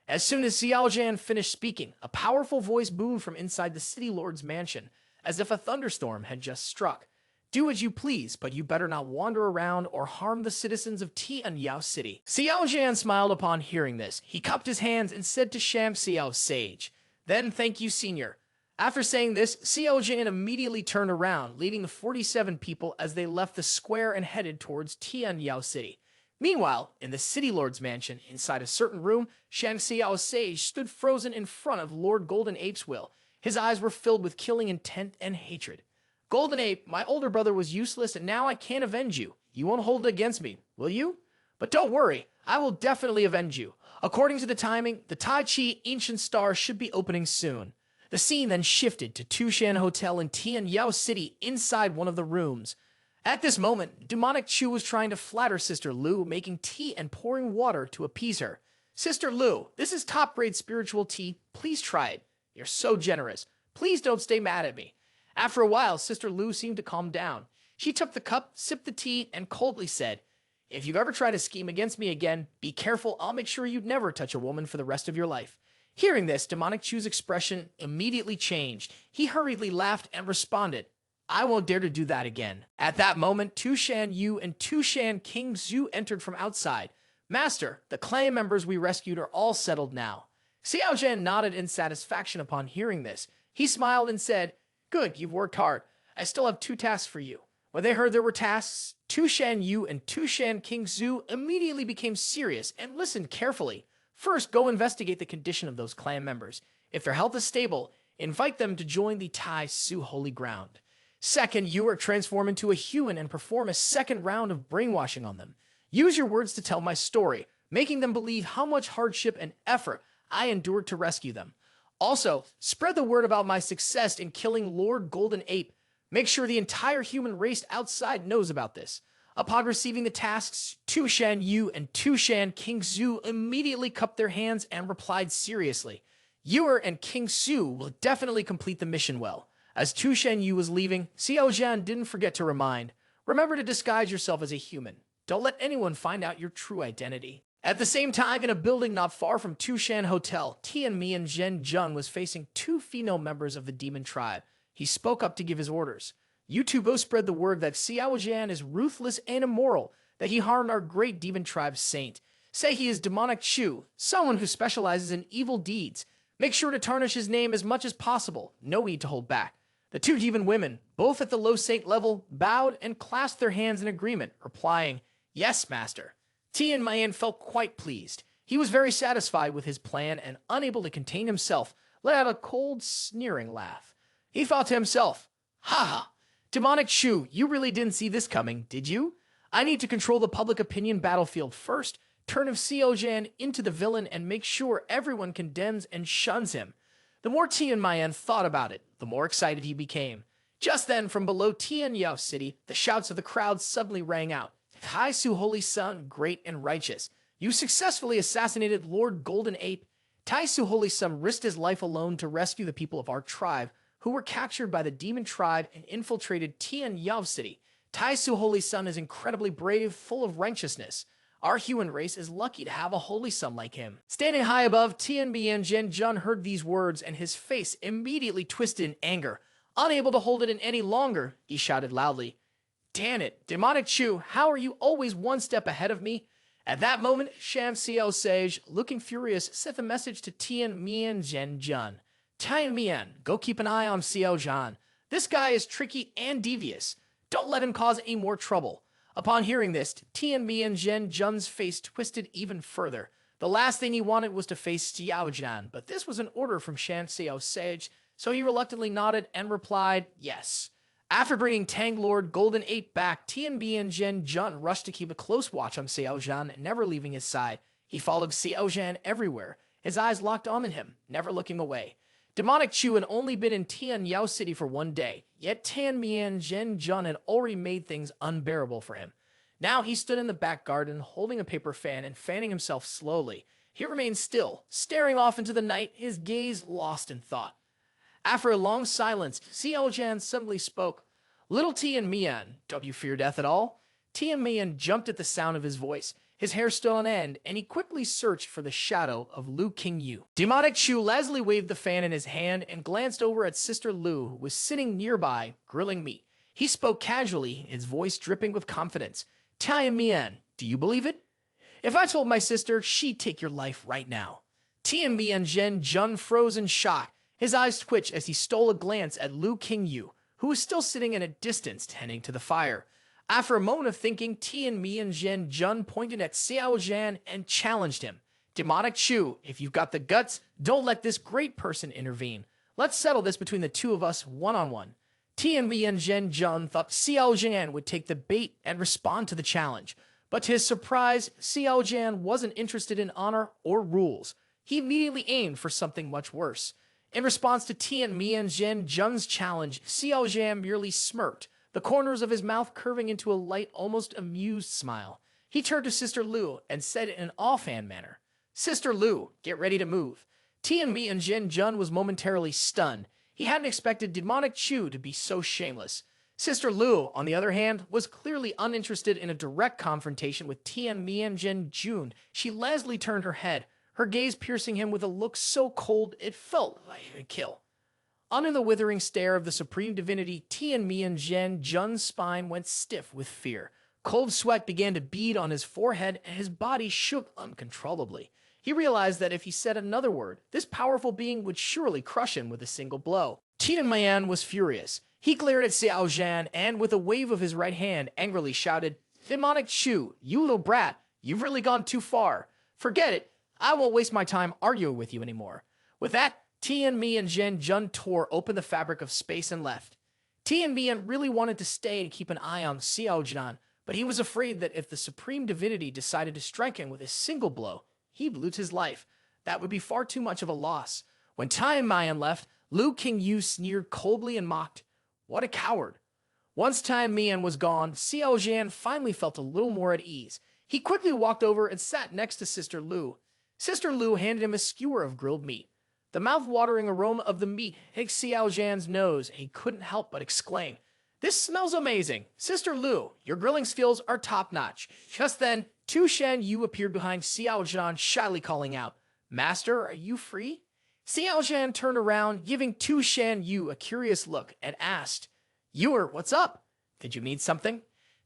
[SPEAKER 1] As soon as Xiao Zhan finished speaking, a powerful voice boomed from inside the city lord's mansion, as if a thunderstorm had just struck. Do as you please, but you better not wander around or harm the citizens of Tian Yao City. Xiao Zhan smiled upon hearing this. He cupped his hands and said to Shang Xiao, Sage, Then thank you, senior. After saying this, Xiao Zhan immediately turned around, leading the 47 people as they left the square and headed towards Tian Yao City. Meanwhile, in the city lord's mansion, inside a certain room, Shang Xiao Sage stood frozen in front of Lord Golden Ape's will. His eyes were filled with killing intent and hatred. Golden Ape, my older brother was useless and now I can't avenge you. You won't hold it against me, will you? But don't worry, I will definitely avenge you. According to the timing, the Tai Chi Ancient Star should be opening soon. The scene then shifted to Tushan Hotel in Tian Yao City inside one of the rooms. At this moment, Demonic Chu was trying to flatter Sister Lu, making tea and pouring water to appease her. Sister Lu, this is top-grade spiritual tea. Please try it. You're so generous. Please don't stay mad at me. After a while, Sister Lu seemed to calm down. She took the cup, sipped the tea, and coldly said, If you ever try to scheme against me again, be careful. I'll make sure you'd never touch a woman for the rest of your life. Hearing this, Demonic Chu's expression immediately changed. He hurriedly laughed and responded, I won't dare to do that again. At that moment, Tushan Yu and Tushan King Zhu entered from outside. Master, the clan members we rescued are all settled now. Xiao Zhan nodded in satisfaction upon hearing this. He smiled and said, Good, you've worked hard. I still have 2 tasks for you. When they heard there were tasks, Tushan Yu and Tushan King Zhu immediately became serious and listened carefully. First, go investigate the condition of those clan members. If their health is stable, invite them to join the Tai Su Holy Ground. Second, you are transformed into a human and perform a second round of brainwashing on them. Use your words to tell my story, making them believe how much hardship and effort I endured to rescue them. Also, spread the word about my success in killing Lord Golden Ape. Make sure the entire human race outside knows about this. Upon receiving the tasks, Tushan Yu and Tushan King Zhu immediately cupped their hands and replied seriously. Yuer and King Su will definitely complete the mission well. As Tushan Yu was leaving, Xiao Zhan didn't forget to remind, remember to disguise yourself as a human. Don't let anyone find out your true identity. At the same time, in a building not far from Tushan Hotel, Tian Qiong Jun was facing 2 female members of the demon tribe. He spoke up to give his orders. You two both spread the word that Xiao Zhan is ruthless and immoral, that he harmed our great demon tribe's saint. Say he is Demonic Chu, someone who specializes in evil deeds. Make sure to tarnish his name as much as possible. No need to hold back. The 2 demon women, both at the low saint level, bowed and clasped their hands in agreement, replying, Yes, master. Tian Qiong felt quite pleased. He was very satisfied with his plan and, unable to contain himself, let out a cold, sneering laugh. He thought to himself, Ha ha! Demonic Chu, you really didn't see this coming, did you? I need to control the public opinion battlefield first, turn Xiao Zhan into the villain, and make sure everyone condemns and shuns him. The more Tian Qiong thought about it, the more excited he became. Just then, from below Tian Yao City, the shouts of the crowd suddenly rang out. Tai Su Holy Sun, great and righteous. You successfully assassinated Lord Golden Ape. Tai Su Holy Sun risked his life alone to rescue the people of our tribe, who were captured by the demon tribe and infiltrated Tian Yao City. Tai Su Holy Sun is incredibly brave, full of righteousness. Our human race is lucky to have a holy son like him. Standing high above, Tian Qiong Jun heard these words, and his face immediately twisted in anger. Unable to hold it in any longer, he shouted loudly, Damn it, Demonic Chu, how are you always one step ahead of me? At that moment, Shang Xiao Sage, looking furious, sent the message to Tian Qiong Jun. Tian Qiong, go keep an eye on Xiao Zhan. This guy is tricky and devious. Don't let him cause any more trouble. Upon hearing this, Tian Qiong Jun's face twisted even further. The last thing he wanted was to face Xiao Zhan, but this was an order from Shang Xiao Sage, so he reluctantly nodded and replied, yes. After bringing Tang Lord Golden Ape back, Tian Qiong Jun rushed to keep a close watch on Xiao Zhan, never leaving his side. He followed Xiao Zhan everywhere, his eyes locked on him, never looking away. Demonic Chu had only been in Tian Yao City for 1 day, yet Tian Qiong Jun had already made things unbearable for him. Now he stood in the back garden, holding a paper fan and fanning himself slowly. He remained still, staring off into the night, his gaze lost in thought. After a long silence, Xiao Zhan suddenly spoke. Little Tian Mian, don't you fear death at all? Tian Mian jumped at the sound of his voice, his hair stood on end, and he quickly searched for the shadow of Lu Qingyu. Demonic Chu lazily waved the fan in his hand and glanced over at Sister Lu, who was sitting nearby, grilling meat. He spoke casually, his voice dripping with confidence. Tian Mian, do you believe it? If I told my sister, she'd take your life right now. Tian Mian Jun froze in shock. His eyes twitched as he stole a glance at Lu Qingyu, who was still sitting at a distance tending to the fire. After a moment of thinking, Tian Mian Jun pointed at Xiao Zhan and challenged him. Demonic Chu, if you've got the guts, don't let this great person intervene. Let's settle this between the two of us one-on-one. Tian Mian Jun thought Xiao Zhan would take the bait and respond to the challenge. But to his surprise, Xiao Zhan wasn't interested in honor or rules. He immediately aimed for something much worse. In response to Tian Mian Jun's challenge, Xiao Zhan merely smirked, the corners of his mouth curving into a light, almost amused smile. He turned to Sister Lu and said in an offhand manner, Sister Lu, get ready to move. Tian Mian Jun was momentarily stunned. He hadn't expected Demonic Chu to be so shameless. Sister Lu, on the other hand, was clearly uninterested in a direct confrontation with Tian Mian Jun. She lazily turned her head, her gaze piercing him with a look so cold it felt like a kill. Under the withering stare of the supreme divinity, Tian Mian Jun's spine went stiff with fear. Cold sweat began to bead on his forehead and his body shook uncontrollably. He realized that if he said another word, this powerful being would surely crush him with a single blow. Tian Mian was furious. He glared at Xiao Zhan and, with a wave of his right hand, angrily shouted, Demonic Chu, you little brat, you've really gone too far. Forget it. I won't waste my time arguing with you anymore. With that, Tian Mian Jun tore open the fabric of space and left. Tian Mian really wanted to stay and keep an eye on Xiao Zhan, but he was afraid that if the supreme divinity decided to strike him with a single blow, he'd lose his life. That would be far too much of a loss. When Tian Mian left, Lu Qingyu sneered coldly and mocked, What a coward. Once Tian Mian was gone, Xiao Zhan finally felt a little more at ease. He quickly walked over and sat next to Sister Lu. Sister Lu handed him a skewer of grilled meat. The mouth-watering aroma of the meat hit Xiao Zhan's nose, and he couldn't help but exclaim, This smells amazing. Sister Lu, your grilling skills are top-notch. Just then, Tu Shan-yu appeared behind Xiao Zhan, shyly calling out, Master, are you free? Xiao Zhan turned around, giving Tu Shan-yu a curious look, and asked, Yur, what's up? Did you need something?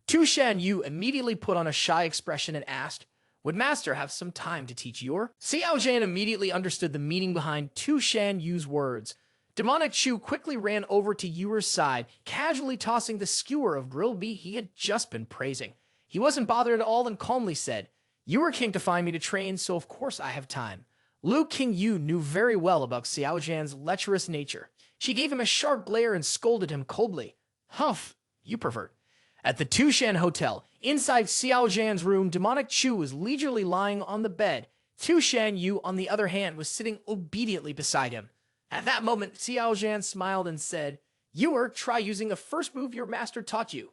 [SPEAKER 1] Tu Shan-yu immediately put on a shy expression and asked, Would Master have some time to teach Yur? Xiao Zhan immediately understood the meaning behind Tu Shan-yu's words. Demonic Chu quickly ran over to Yur's side, casually tossing the skewer of grilled meat he had just been praising. He wasn't bothered at all and calmly said, Yur came to find me to train, so of course I have time. Lu Qingyu knew very well about Xiao Zhan's lecherous nature. She gave him a sharp glare and scolded him coldly. Humph, you pervert. At the Tushan Hotel, inside Xiao Zhan's room, Demonic Chu was leisurely lying on the bed. Tu Shan-yu, on the other hand, was sitting obediently beside him. At that moment, Xiao Zhan smiled and said, Yur, try using the first move your master taught you.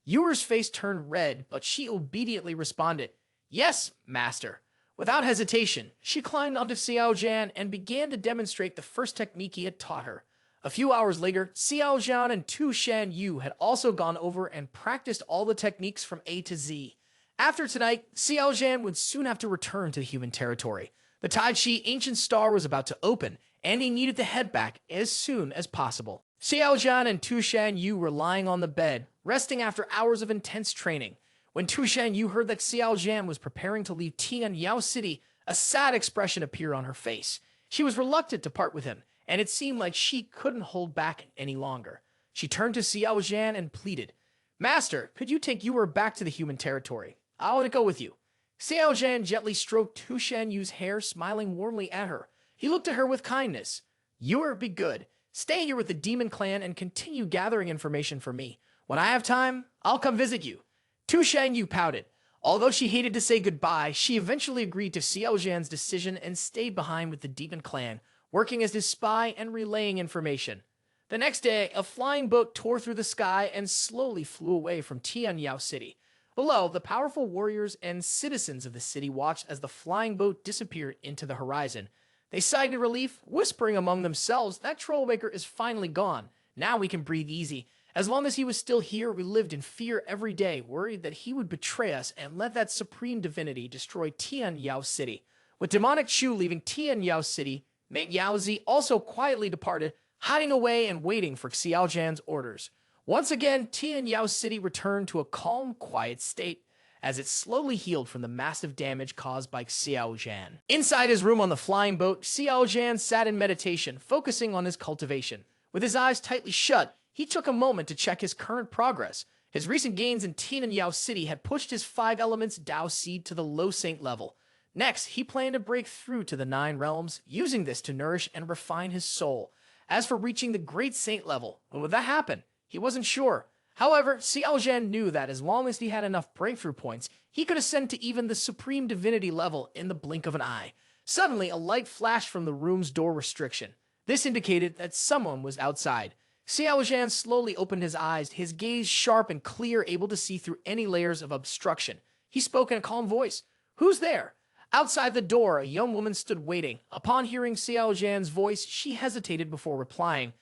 [SPEAKER 1] Yur's face turned red, but she obediently responded, Yes, master. Without hesitation, she climbed onto Xiao Zhan and began to demonstrate the first technique he had taught her. A few hours later, Xiao Zhan and Tu Shan-yu had also gone over and practiced all the techniques from A to Z. After tonight, Xiao Zhan would soon have to return to the human territory. The Tai Chi ancient star was about to open, and he needed to head back as soon as possible. Xiao Zhan and Tu Shan-yu were lying on the bed, resting after hours of intense training. When Tu Shan-yu heard that Xiao Zhan was preparing to leave Tianyao City, a sad expression appeared on her face. She was reluctant to part with him, and it seemed like she couldn't hold back any longer. She turned to Xiao Zhan and pleaded, Master, could you take Yur back to the human territory? I want to go with you. Xiao Zhan gently stroked Tu Shan-yu's hair, smiling warmly at her. He looked at her with kindness. Yur, be good. Stay here with the demon clan and continue gathering information for me. When I have time, I'll come visit you. Tu Shan-yu pouted. Although she hated to say goodbye, she eventually agreed to Xiao Zhan's decision and stayed behind with the demon clan, working as his spy and relaying information. The next day, a flying boat tore through the sky and slowly flew away from Tianyao City. Below, the powerful warriors and citizens of the city watched as the flying boat disappeared into the horizon. They sighed in relief, whispering among themselves, "That troublemaker is finally gone. Now we can breathe easy." As long as he was still here, we lived in fear every day, worried that he would betray us and let that supreme divinity destroy Tian Yao City. With demonic Chu leaving Tian Yao City, Mate Yaozi also quietly departed, hiding away and waiting for Xiao Zhan's orders. Once again, Tian Yao City returned to a calm, quiet state as it slowly healed from the massive damage caused by Xiao Zhan. Inside his room on the flying boat, Xiao Zhan sat in meditation, focusing on his cultivation. With his eyes tightly shut, he took a moment to check his current progress. His recent gains in Tian Yao City had pushed his 5 elements Dao seed to the low saint level. Next, he planned to break through to the 9 realms, using this to nourish and refine his soul. As for reaching the great saint level, when would that happen? He wasn't sure. However, Xiao Zhan knew that as long as he had enough breakthrough points, he could ascend to even the supreme divinity level in the blink of an eye. Suddenly, a light flashed from the room's door restriction. This indicated that someone was outside. Xiao Zhan slowly opened his eyes, his gaze sharp and clear, able to see through any layers of obstruction. He spoke in a calm voice. "Who's there?" Outside the door, a young woman stood waiting. Upon hearing Xiao Zhan's voice, she hesitated before replying.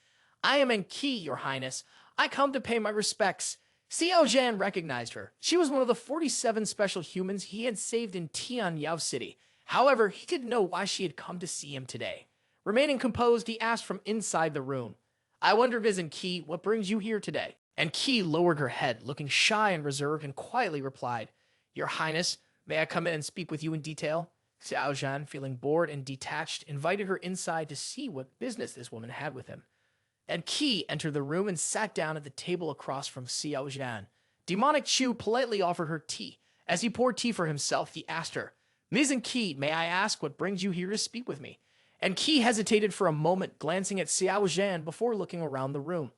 [SPEAKER 1] "I am Enki, Your Highness. I come to pay my respects." Xiao Zhan recognized her. She was one of the 47 special humans he had saved in Tian Yao City. However, he didn't know why she had come to see him today. Remaining composed, he asked from inside the room, "I wonder, Ms. Enki, what brings you here today?" Enki lowered her head, looking shy and reserved, and quietly replied, "Your Highness, may I come in and speak with you in detail?" Xiao Zhan, feeling bored and detached, invited her inside to see what business this woman had with him. Enki entered the room and sat down at the table across from Xiao Zhan. Demonic Chu politely offered her tea. As he poured tea for himself, he asked her, "Ms. Enki, may I ask what brings you here to speak with me?" Enki hesitated for a moment, glancing at Xiao Zhan before looking around the room.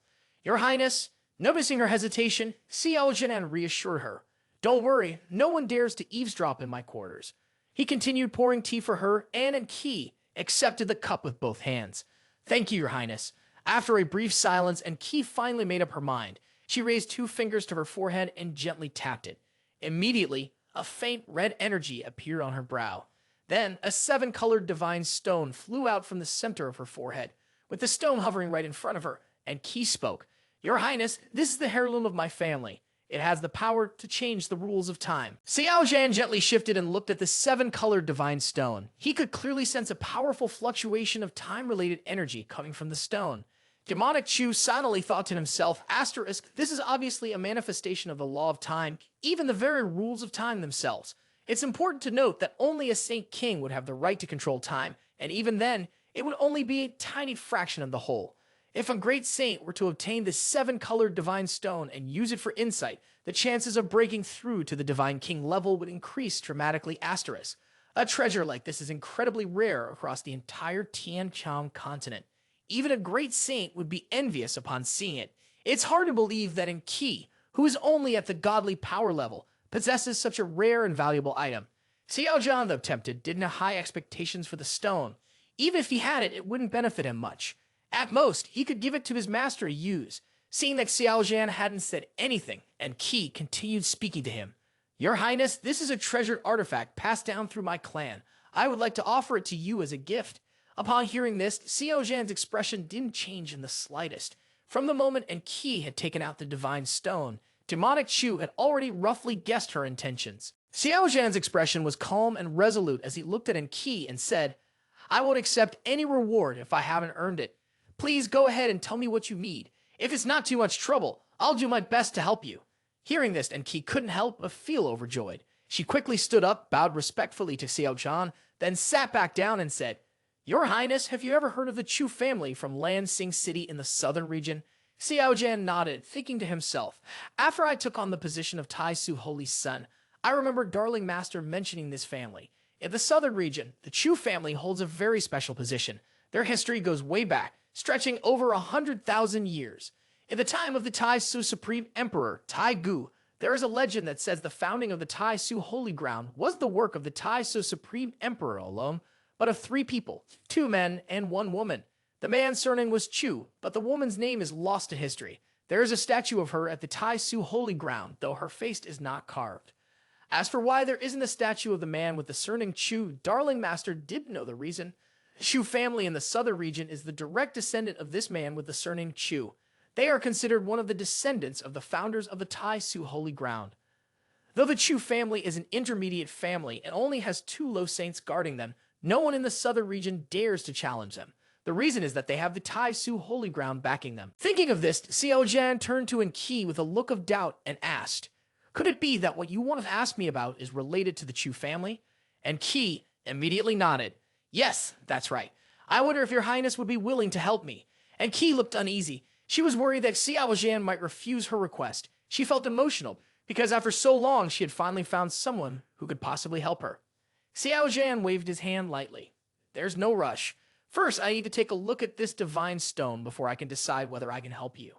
[SPEAKER 1] "Your Highness," noticing her hesitation, Xiao Zhan reassured her. "Don't worry, no one dares to eavesdrop in my quarters." He continued pouring tea for her, and Enki accepted the cup with both hands. "Thank you, Your Highness." After a brief silence, Enki finally made up her mind. She raised 2 fingers to her forehead and gently tapped it. Immediately, a faint red energy appeared on her brow. Then, a 7-colored divine stone flew out from the center of her forehead. With the stone hovering right in front of her, Enki spoke, "Your Highness, this is the heirloom of my family. It has the power to change the rules of time." Xiao Zhan gently shifted and looked at the 7-colored divine stone. He could clearly sense a powerful fluctuation of time-related energy coming from the stone. Demonic Chu silently thought to himself, "Asterisk, this is obviously a manifestation of the law of time, even the very rules of time themselves. It's important to note that only a Saint King would have the right to control time, and even then, it would only be a tiny fraction of the whole. If a great saint were to obtain this 7-colored divine stone and use it for insight, the chances of breaking through to the divine king level would increase dramatically. Asterisk. A treasure like this is incredibly rare across the entire Tian Qiong Continent. Even a great saint would be envious upon seeing it. It's hard to believe that Enki, who is only at the godly power level, possesses such a rare and valuable item." Xiao Zhan, though tempted, didn't have high expectations for the stone. Even if he had it, it wouldn't benefit him much. At most, he could give it to his master to use. Seeing that Xiao Zhan hadn't said anything, Enki continued speaking to him. "Your Highness, this is a treasured artifact passed down through my clan. I would like to offer it to you as a gift." Upon hearing this, Xiao Zhan's expression didn't change in the slightest. From the moment Enki had taken out the divine stone, Demonic Chu had already roughly guessed her intentions. Xiao Zhan's expression was calm and resolute as he looked at Enki and said, "I won't accept any reward if I haven't earned it. Please go ahead and tell me what you need. If it's not too much trouble, I'll do my best to help you." Hearing this, Enki couldn't help but feel overjoyed. She quickly stood up, bowed respectfully to Xiao Zhan, then sat back down and said, "Your Highness, have you ever heard of the Chu family from Lansing City in the southern region?" Xiao Zhan nodded, thinking to himself, "After I took on the position of Tai Su Holy Son, I remember Darling Master mentioning this family. In the southern region, the Chu family holds a very special position. Their history goes way back, stretching over 100,000 years. In the time of the Tai Su Supreme Emperor, Tai Gu, there is a legend that says the founding of the Tai Su Holy Ground was the work of the Tai Su Supreme Emperor alone, but of 3 people, 2 men and 1 woman. The man's surname was Chu, but the woman's name is lost to history. There is a statue of her at the Tai Su Holy Ground, though her face is not carved. As for why there isn't a statue of the man with the surname Chu, Darling Master did know the reason. The Chu family in the southern region is the direct descendant of this man with the surname Chu. They are considered one of the descendants of the founders of the Tai Su Holy Ground. Though the Chu family is an intermediate family and only has 2 low saints guarding them, no one in the southern region dares to challenge them. The reason is that they have the Tai Su Holy Ground backing them. Thinking of this, Xiao Zhan turned to Yun He with a look of doubt and asked, "Could it be that what you want to ask me about is related to the Chu family?" And He immediately nodded. "Yes, that's right. I wonder if your highness would be willing to help me." And He looked uneasy. She was worried that Xiao Zhan might refuse her request. She felt emotional because after so long she had finally found someone who could possibly help her. Xiao Zhan waved his hand lightly. "There's no rush. First, I need to take a look at this divine stone before I can decide whether I can help you."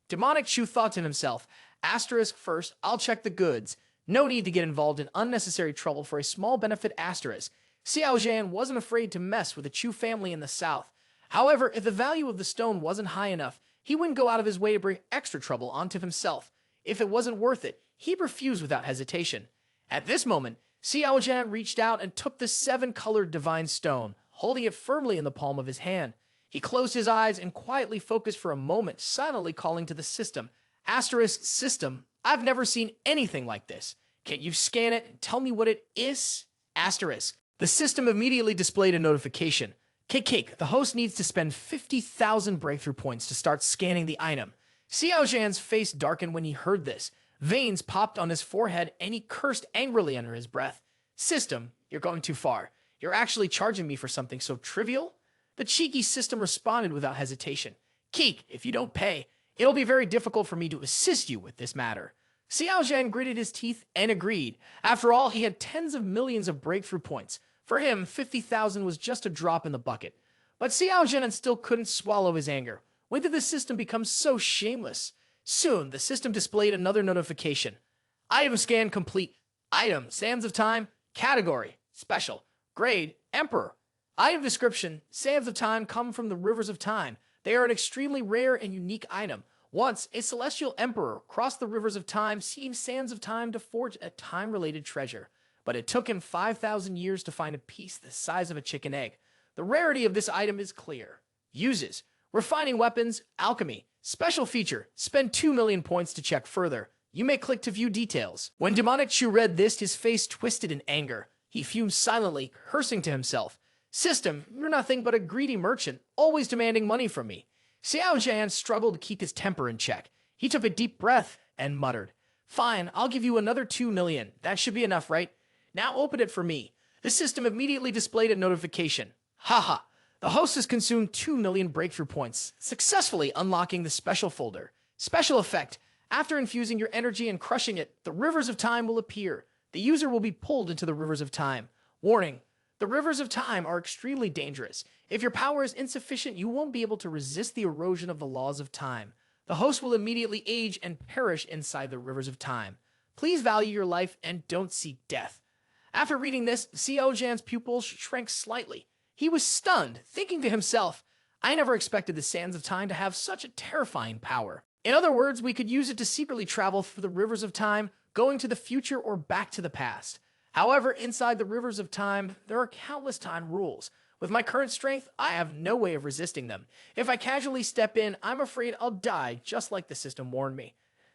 [SPEAKER 1] Demonic Chu thought to himself, "Asterisk first, I'll check the goods. No need to get involved in unnecessary trouble for a small benefit asterisk." Xiao Zhan wasn't afraid to mess with the Chu family in the south. However, if the value of the stone wasn't high enough, he wouldn't go out of his way to bring extra trouble onto himself. If it wasn't worth it, he refused without hesitation. At this moment, Xiao Zhan reached out and took the 7-colored divine stone, holding it firmly in the palm of his hand. He closed his eyes and quietly focused for a moment, silently calling to the system. Asterisk system, I've never seen anything like this. Can you scan it and tell me what it is? Asterisk. The system immediately displayed a notification. Cake, the host needs to spend 50,000 breakthrough points to start scanning the item. Xiao Zhan's face darkened when he heard this. Veins popped on his forehead and he cursed angrily under his breath. System, you're going too far. You're actually charging me for something so trivial? The cheeky system responded without hesitation. Keek, if you don't pay, it'll be very difficult for me to assist you with this matter. Xiao Zhan gritted his teeth and agreed. After all, he had tens of millions of breakthrough points. For him, 50,000 was just a drop in the bucket. But Xiao Zhan still couldn't swallow his anger. When did the system become so shameless? Soon, the system displayed another notification. Item scan complete. Item, Sands of Time. Category, Special. Grade, Emperor. Item description, Sands of Time come from the rivers of time. They are an extremely rare and unique item. Once, a celestial emperor crossed the rivers of time, seeing sands of time to forge a time-related treasure. But it took him 5,000 years to find a piece the size of a chicken egg. The rarity of this item is clear. Uses, refining weapons, alchemy. Special feature, spend 2 million points to check further. You may click to view details. When Demonic Chu read this, his face twisted in anger. He fumed silently, cursing to himself. System, you're nothing but a greedy merchant, always demanding money from me. Xiao Zhan struggled to keep his temper in check. He took a deep breath and muttered, "Fine, I'll give you another 2 million. That should be enough, right? Now open it for me." The system immediately displayed a notification. Haha, the host has consumed 2 million breakthrough points, successfully unlocking the special folder. Special effect, after infusing your energy and crushing it, the rivers of time will appear. The user will be pulled into the rivers of time. Warning, the rivers of time are extremely dangerous. If your power is insufficient, you won't be able to resist the erosion of the laws of time. The host will immediately age and perish inside the rivers of time. Please value your life and don't seek death. After reading this, Xiao Zhan's pupils shrank slightly. He was stunned, thinking to himself, I never expected the sands of time to have such a terrifying power. In other words, we could use it to secretly travel through the rivers of time, going to the future or back to the past. However, inside the rivers of time, there are countless time rules. With my current strength, I have no way of resisting them. If I casually step in, I'm afraid I'll die, just like the system warned me.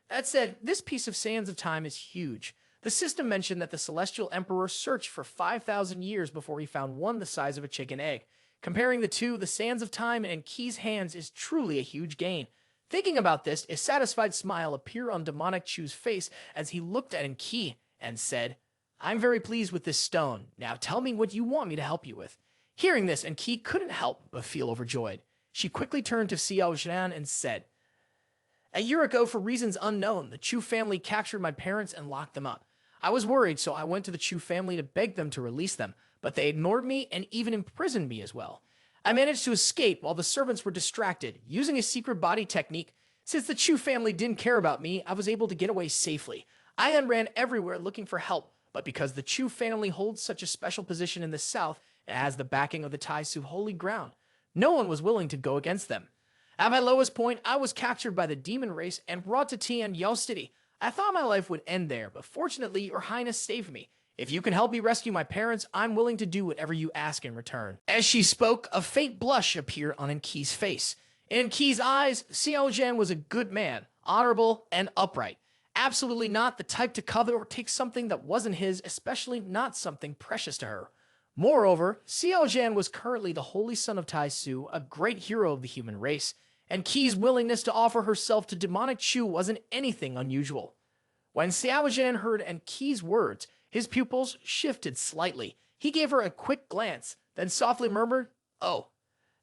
[SPEAKER 1] That said, this piece of sands of time is huge. The system mentioned that the Celestial Emperor searched for 5,000 years before he found one the size of a chicken egg. Comparing the two, the sands of time in Key's hands is truly a huge gain. Thinking about this, a satisfied smile appeared on Demonic Chu's face as he looked at Key and said, I'm very pleased with this stone. Now tell me what you want me to help you with. Hearing this, Key couldn't help but feel overjoyed. She quickly turned to Xiao Zhan and said, A year ago, for reasons unknown, the Chu family captured my parents and locked them up. I was worried, so I went to the Chu family to beg them to release them, but they ignored me and even imprisoned me as well. I managed to escape while the servants were distracted, using a secret body technique. Since the Chu family didn't care about me, I was able to get away safely. I then ran everywhere looking for help, but because the Chu family holds such a special position in the south and has the backing of the Tai Su Holy Ground, no one was willing to go against them. At my lowest point, I was captured by the demon race and brought to Tian Qiong City. I thought my life would end there, but fortunately, your highness saved me. If you can help me rescue my parents, I'm willing to do whatever you ask in return." As she spoke, a faint blush appeared on Enki's face. In Enki's eyes, Xiao Zhan was a good man, honorable and upright. Absolutely not the type to covet or take something that wasn't his, especially not something precious to her. Moreover, Xiao Zhan was currently the holy son of Tai Su, a great hero of the human race, and Qi's willingness to offer herself to demonic Chu wasn't anything unusual. When Xiao Zhan heard Enki's words, his pupils shifted slightly. He gave her a quick glance, then softly murmured, "Oh."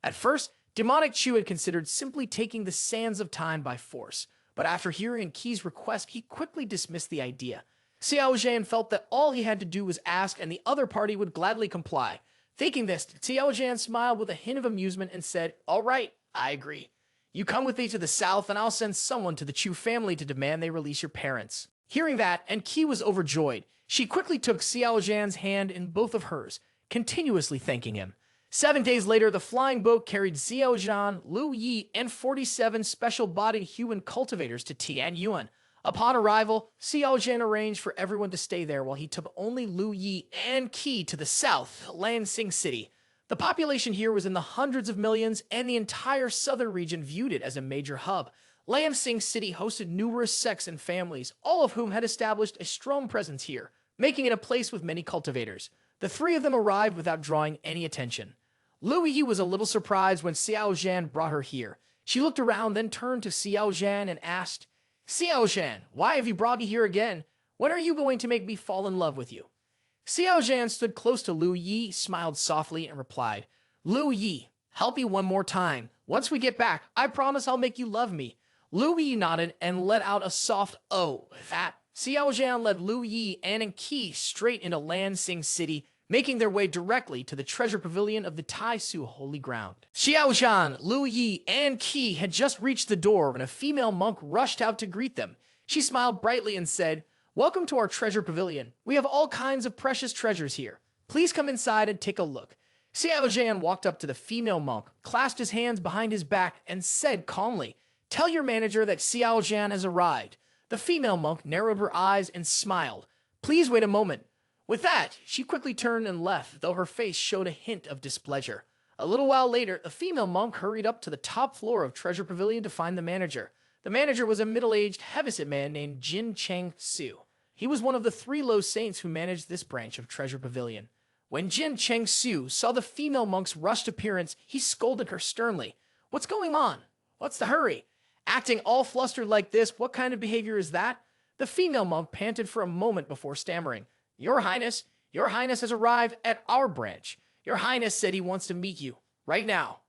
[SPEAKER 1] At first, demonic Chu had considered simply taking the sands of time by force, but after hearing Qi's request, he quickly dismissed the idea. Xiao Zhan felt that all he had to do was ask and the other party would gladly comply. Thinking this, Xiao Zhan smiled with a hint of amusement and said, "All right, I agree. You come with me to the south and I'll send someone to the Chu family to demand they release your parents." Hearing that, Enki was overjoyed. She quickly took Xiao Zhan's hand in both of hers, continuously thanking him. 7 days later, the flying boat carried Xiao Zhan, Lu Yi, and 47 special-bodied human cultivators to Tianyuan. Upon arrival, Xiao Zhan arranged for everyone to stay there while he took only Lu Yi and Qi to the south, Lansing City. The population here was in the hundreds of millions, and the entire southern region viewed it as a major hub. Lansing City hosted numerous sects and families, all of whom had established a strong presence here, making it a place with many cultivators. The three of them arrived without drawing any attention. Lu Yi was a little surprised when Xiao Zhan brought her here. She looked around, then turned to Xiao Zhan and asked, "Xiao Zhan, why have you brought me here again? When are you going to make me fall in love with you?" Xiao Zhan stood close to Lu Yi, smiled softly, and replied, "Lu Yi, help me one more time. Once we get back, I promise I'll make you love me." Lu Yi nodded and let out a soft "oh." With that, Xiao Zhan led Lu Yi and Enki straight into Lansing City, making their way directly to the treasure pavilion of the Tai Su Holy Ground. Xiao Zhan, Lu Yi, and Qi had just reached the door when a female monk rushed out to greet them. She smiled brightly and said, "Welcome to our treasure pavilion. We have all kinds of precious treasures here. Please come inside and take a look." Xiao Zhan walked up to the female monk, clasped his hands behind his back, and said calmly, "Tell your manager that Xiao Zhan has arrived." The female monk narrowed her eyes and smiled. "Please wait a moment." With that, she quickly turned and left, though her face showed a hint of displeasure. A little while later, the female monk hurried up to the top floor of Treasure Pavilion to find the manager. The manager was a middle-aged, heaviside man named Jin Cheng Su. He was one of the 3 low saints who managed this branch of Treasure Pavilion. When Jin Cheng Su saw the female monk's rushed appearance, he scolded her sternly. "What's going on? What's the hurry? Acting all flustered like this, what kind of behavior is that?" The female monk panted for a moment before stammering, Your Highness has arrived at our branch. Your Highness said he wants to meet you. Right now,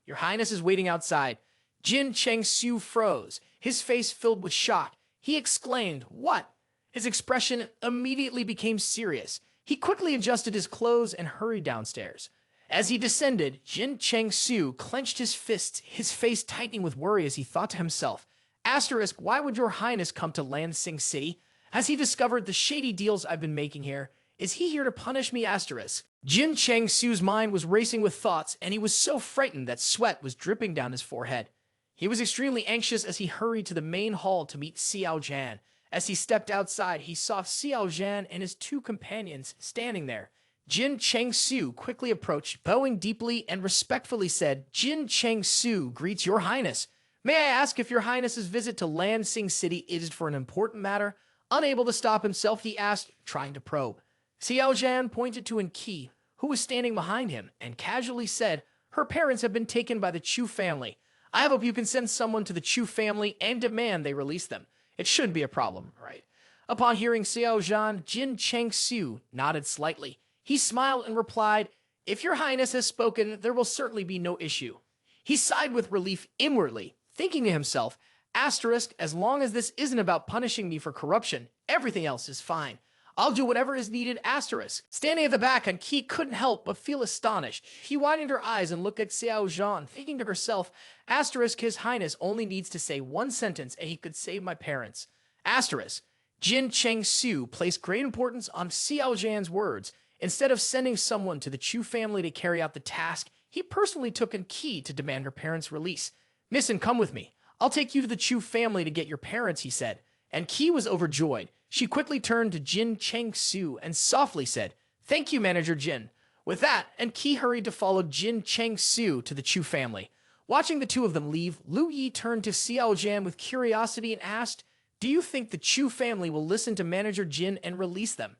[SPEAKER 1] Your Highness is waiting outside." Jin Cheng Su froze, his face filled with shock. He exclaimed, "What?" His expression immediately became serious. He quickly adjusted his clothes and hurried downstairs. As he descended, Jin Cheng Su clenched his fists, his face tightening with worry as he thought to himself, "Asterisk, why would Your Highness come to Lansing City? Has he discovered the shady deals I've been making here? Is he here to punish me? Asterisk." Jin Cheng Su's mind was racing with thoughts, and he was so frightened that sweat was dripping down his forehead. He was extremely anxious as he hurried to the main hall to meet Xiao Zhan. As he stepped outside, he saw Xiao Zhan and his 2 companions standing there. Jin Cheng Su quickly approached, bowing deeply and respectfully said, "Jin Cheng Su greets Your Highness. May I ask if Your Highness's visit to Lansing City is for an important matter?" Unable to stop himself, he asked, trying to probe. Xiao Zhan pointed to Enki, who was standing behind him, and casually said, "Her parents have been taken by the Chu family. I hope you can send someone to the Chu family and demand they release them. It shouldn't be a problem, right?" Upon hearing Xiao Zhan, Jin Cheng Su nodded slightly. He smiled and replied, "If Your Highness has spoken, there will certainly be no issue." He sighed with relief inwardly, thinking to himself, "Asterisk, as long as this isn't about punishing me for corruption, everything else is fine. I'll do whatever is needed." Asterisk. Standing at the back, Enki couldn't help but feel astonished. She widened her eyes and looked at Xiao Zhan, thinking to herself, "Asterisk, His Highness only needs to say one sentence and he could save my parents." Asterisk. Jin Cheng Su placed great importance on Xiao Zhan's words. Instead of sending someone to the Chu family to carry out the task, he personally took Enki to demand her parents' release. Listen, come with me. I'll take you to the Chu family to get your parents, he said. And Qi was overjoyed. She quickly turned to Jin Cheng Su and softly said, "Thank you, Manager Jin." With that, and Qi hurried to follow Jin Cheng Su to the Chu family. Watching the two of them leave, Lu Yi turned to Xiao Zhan with curiosity and asked, "Do you think the Chu family will listen to Manager Jin and release them?"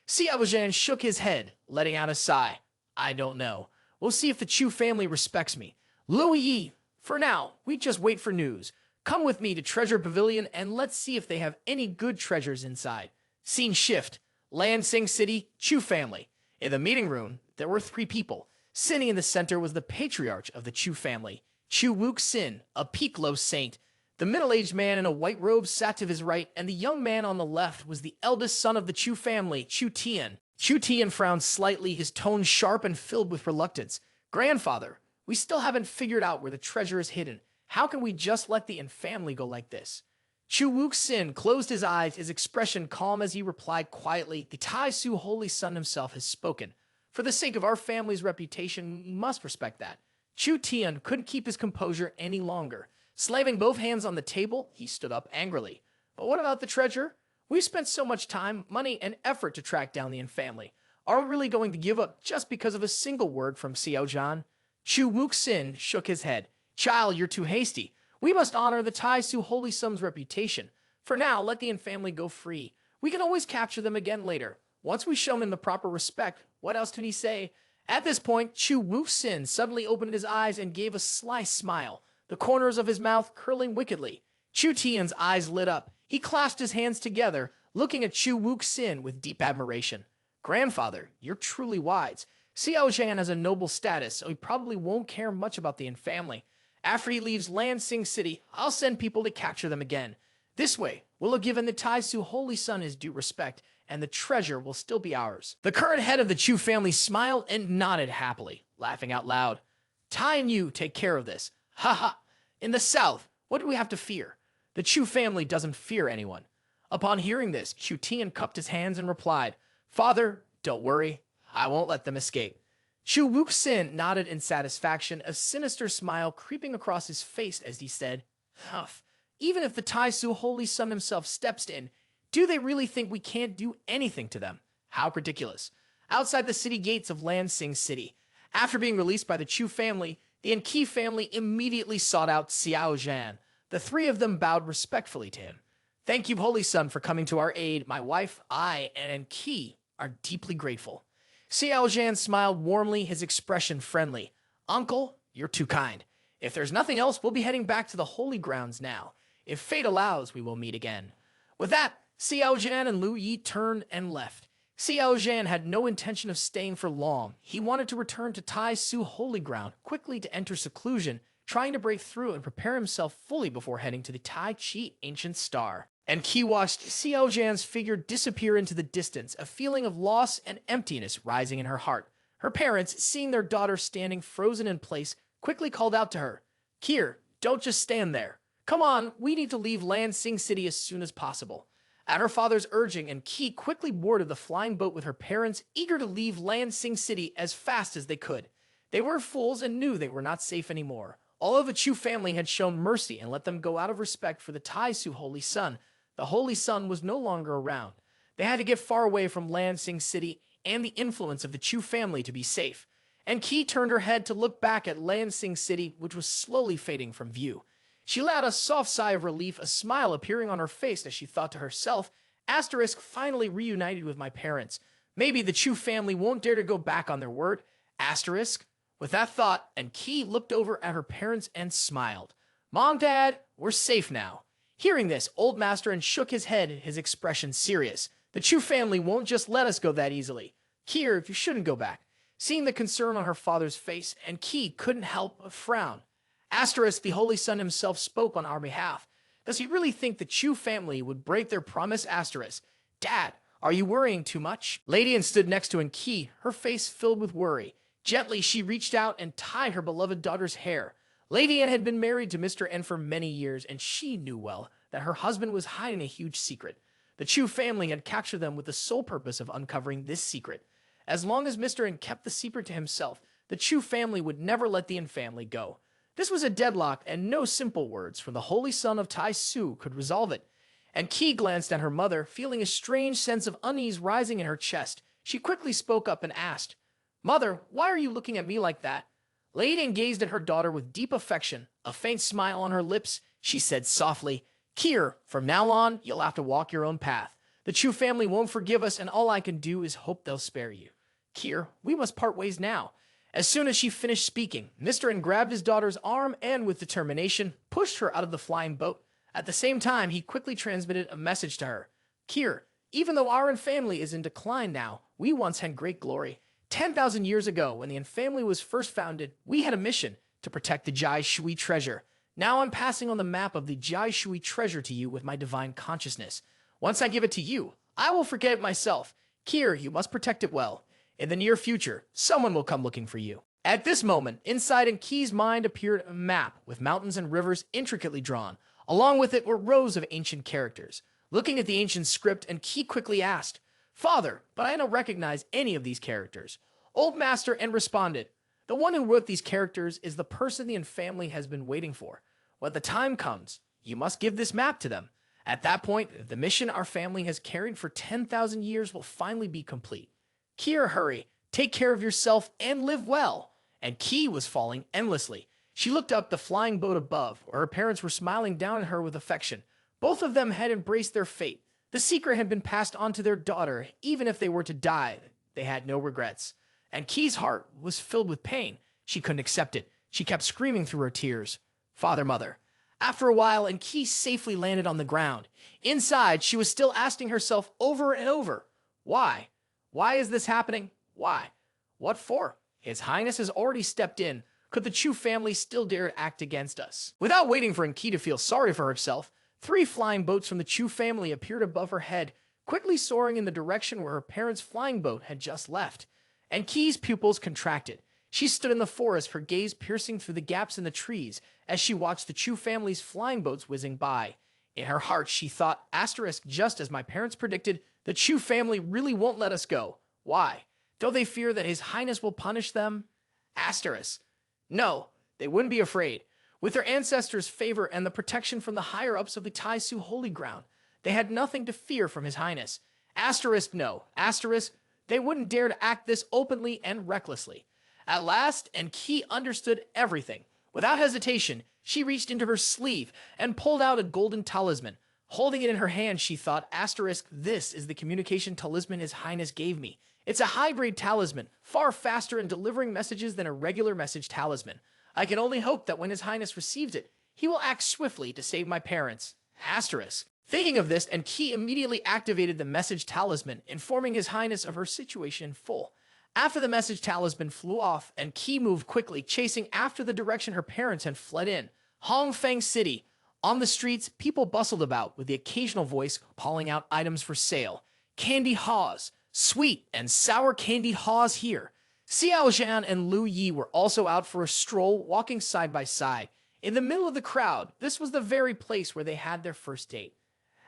[SPEAKER 1] Xiao Zhan shook his head, letting out a sigh. "I don't know. We'll see if the Chu family respects me. Lu Yi, for now, we just wait for news. Come with me to Treasure Pavilion and let's see if they have any good treasures inside." Scene shift. Lansing City, Chu family. In the meeting room, there were 3 people. Sitting in the center was the patriarch of the Chu family, Chu Wuxin, a Piclo saint. The middle-aged man in a white robe sat to his right, and the young man on the left was the eldest son of the Chu family, Chu Tian. Chu Tian frowned slightly, his tone sharp and filled with reluctance. "Grandfather, we still haven't figured out where the treasure is hidden. How can we just let the family go like this?" Chu Wuxin closed his eyes, his expression calm as he replied quietly, "The Tai Su Holy Son himself has spoken. For the sake of our family's reputation, we must respect that." Chu Tian couldn't keep his composure any longer. Slamming both hands on the table, he stood up angrily. "But what about the treasure? We've spent so much time, money, and effort to track down the family. Are we really going to give up just because of a single word from Xiao Zhan?" Chu Wuxin shook his head. "Child, you're too hasty. We must honor the Tai Su Holy Son's reputation. For now, let the family go free. We can always capture them again later. Once we show them the proper respect, what else could he say?" At this point, Chu Wuxin suddenly opened his eyes and gave a sly smile, the corners of his mouth curling wickedly. Chu Tian's eyes lit up. He clasped his hands together, looking at Chu Wuxin with deep admiration. "Grandfather, you're truly wise. Xiao Zhan has a noble status, so he probably won't care much about the family. After he leaves Lansing City, I'll send people to capture them again. This way, we'll have given the Tai Su Holy Son his due respect, and the treasure will still be ours." The current head of the Chu family smiled and nodded happily, laughing out loud. "Tai and you take care of this. Ha ha! In the south, what do we have to fear? The Chu family doesn't fear anyone." Upon hearing this, Chu Tian cupped his hands and replied, "Father, don't worry. I won't let them escape." Chu Wuxin nodded in satisfaction, a sinister smile creeping across his face as he said, "Huff, even if the Tai Su Holy Son himself steps in, do they really think we can't do anything to them? How ridiculous." Outside the city gates of Lansing City, after being released by the Chu family, the Qi family immediately sought out Xiao Zhan. The 3 of them bowed respectfully to him. "Thank you, Holy Son, for coming to our aid. My wife, I, and Qi are deeply grateful." Xiao Zhan smiled warmly, his expression friendly. "Uncle, you're too kind. If there's nothing else, we'll be heading back to the Holy Grounds now. If fate allows, we will meet again." With that, Xiao Zhan and Lu Yi turned and left. Xiao Zhan had no intention of staying for long. He wanted to return to Tai Su Holy Ground, quickly to enter seclusion, trying to break through and prepare himself fully before heading to the Tai Chi Ancient Star. And Qi watched Xiao Zhan's figure disappear into the distance, a feeling of loss and emptiness rising in her heart. Her parents, seeing their daughter standing frozen in place, quickly called out to her, "Kier, don't just stand there. Come on, we need to leave Lansing City as soon as possible." At her father's urging, and Qi quickly boarded the flying boat with her parents, eager to leave Lansing City as fast as they could. They were fools and knew they were not safe anymore. All of the Chu family had shown mercy and let them go out of respect for the Tai Su Holy Son. The Holy Son was no longer around. They had to get far away from Lansing City and the influence of the Chu family to be safe. And Qi turned her head to look back at Lansing City, which was slowly fading from view. She let out a soft sigh of relief, a smile appearing on her face as she thought to herself, "Asterisk finally reunited with my parents. Maybe the Chu family won't dare to go back on their word. Asterisk." With that thought, and Qi looked over at her parents and smiled. "Mom, Dad, we're safe now." Hearing this, Old Master and shook his head, his expression serious. "The Chu family won't just let us go that easily. Kier, you shouldn't go back." Seeing the concern on her father's face, and Qi couldn't help but frown. "Asterisk, the Holy Son himself spoke on our behalf. Does he really think the Chu family would break their promise? Asterisk. Dad, are you worrying too much?" Lady Anne stood next to Qi, her face filled with worry. Gently, she reached out and tied her beloved daughter's hair. Lady Anne had been married to Mr. N for many years, and she knew well that her husband was hiding a huge secret. The Chu family had captured them with the sole purpose of uncovering this secret. As long as Mr. N kept the secret to himself, the Chu family would never let the N family go. This was a deadlock, and no simple words from the holy son of Tai Su could resolve it. And Qi glanced at her mother, feeling a strange sense of unease rising in her chest. She quickly spoke up and asked, "Mother, why are you looking at me like that?" Lei Ying gazed at her daughter with deep affection, a faint smile on her lips. She said softly, "Kier, from now on, you'll have to walk your own path. The Chu family won't forgive us, and all I can do is hope they'll spare you. Kier, we must part ways now." As soon as she finished speaking, Mr. N grabbed his daughter's arm and, with determination, pushed her out of the flying boat. At the same time, he quickly transmitted a message to her. "Kier, even though our family is in decline now, we once had great glory. 10,000 years ago, when the family was first founded, we had a mission to protect the Jai Shui treasure. Now I'm passing on the map of the Jai Shui treasure to you with my divine consciousness. Once I give it to you, I will forget it myself. Kier, you must protect it well. In the near future, someone will come looking for you." At this moment, inside in Qi's mind appeared a map with mountains and rivers intricately drawn. Along with it were rows of ancient characters. Looking at the ancient script, and Qi quickly asked, "Father, but I don't recognize any of these characters." Old Master N responded, "The one who wrote these characters is the person the family has been waiting for. When the time comes, you must give this map to them. At that point, the mission our family has carried for 10,000 years will finally be complete. Kier, hurry, take care of yourself and live well." And Qi was falling endlessly. She looked up the flying boat above, where her parents were smiling down at her with affection. Both of them had embraced their fate. The secret had been passed on to their daughter. Even if they were to die, they had no regrets. And Qi's heart was filled with pain. She couldn't accept it. She kept screaming through her tears, "Father, mother." After a while, and Qi safely landed on the ground. Inside, she was still asking herself over and over, "Why? Why is this happening? Why? What for? His Highness has already stepped in. Could the Chu family still dare to act against us?" Without waiting for Qi to feel sorry for herself, 3 flying boats from the Chu family appeared above her head, quickly soaring in the direction where her parents' flying boat had just left. And Qi's pupils contracted. She stood in the forest, her gaze piercing through the gaps in the trees as she watched the Chu family's flying boats whizzing by. In her heart, she thought, asterisk, just as my parents predicted, the Chu family really won't let us go. Why? Don't they fear that His Highness will punish them? Asterisk. No, they wouldn't be afraid. With their ancestors' favor and the protection from the higher-ups of the Tai Su Holy Ground, they had nothing to fear from His Highness. Asterisk, no. Asterisk, they wouldn't dare to act this openly and recklessly. At last, and Qi understood everything. Without hesitation, she reached into her sleeve and pulled out a golden talisman. Holding it in her hand, she thought, asterisk, this is the communication talisman His Highness gave me. It's a high-grade talisman, far faster in delivering messages than a regular message talisman. I can only hope that when His Highness receives it, he will act swiftly to save my parents. Asterisk. Thinking of this, and Qi immediately activated the message talisman, informing His Highness of her situation in full. After the message talisman flew off, and Qi moved quickly, chasing after the direction her parents had fled in. Hongfeng City. On the streets, people bustled about, with the occasional voice calling out items for sale. Candy haws. Sweet and sour candied haws here. Xiao Zhan and Lu Yi were also out for a stroll, walking side by side. In the middle of the crowd, this was the very place where they had their first date.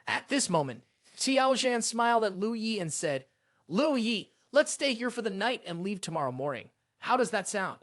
[SPEAKER 1] At this moment, Xiao Zhan smiled at Lu Yi and said, "Lu Yi, let's stay here for the night and leave tomorrow morning. How does that sound?"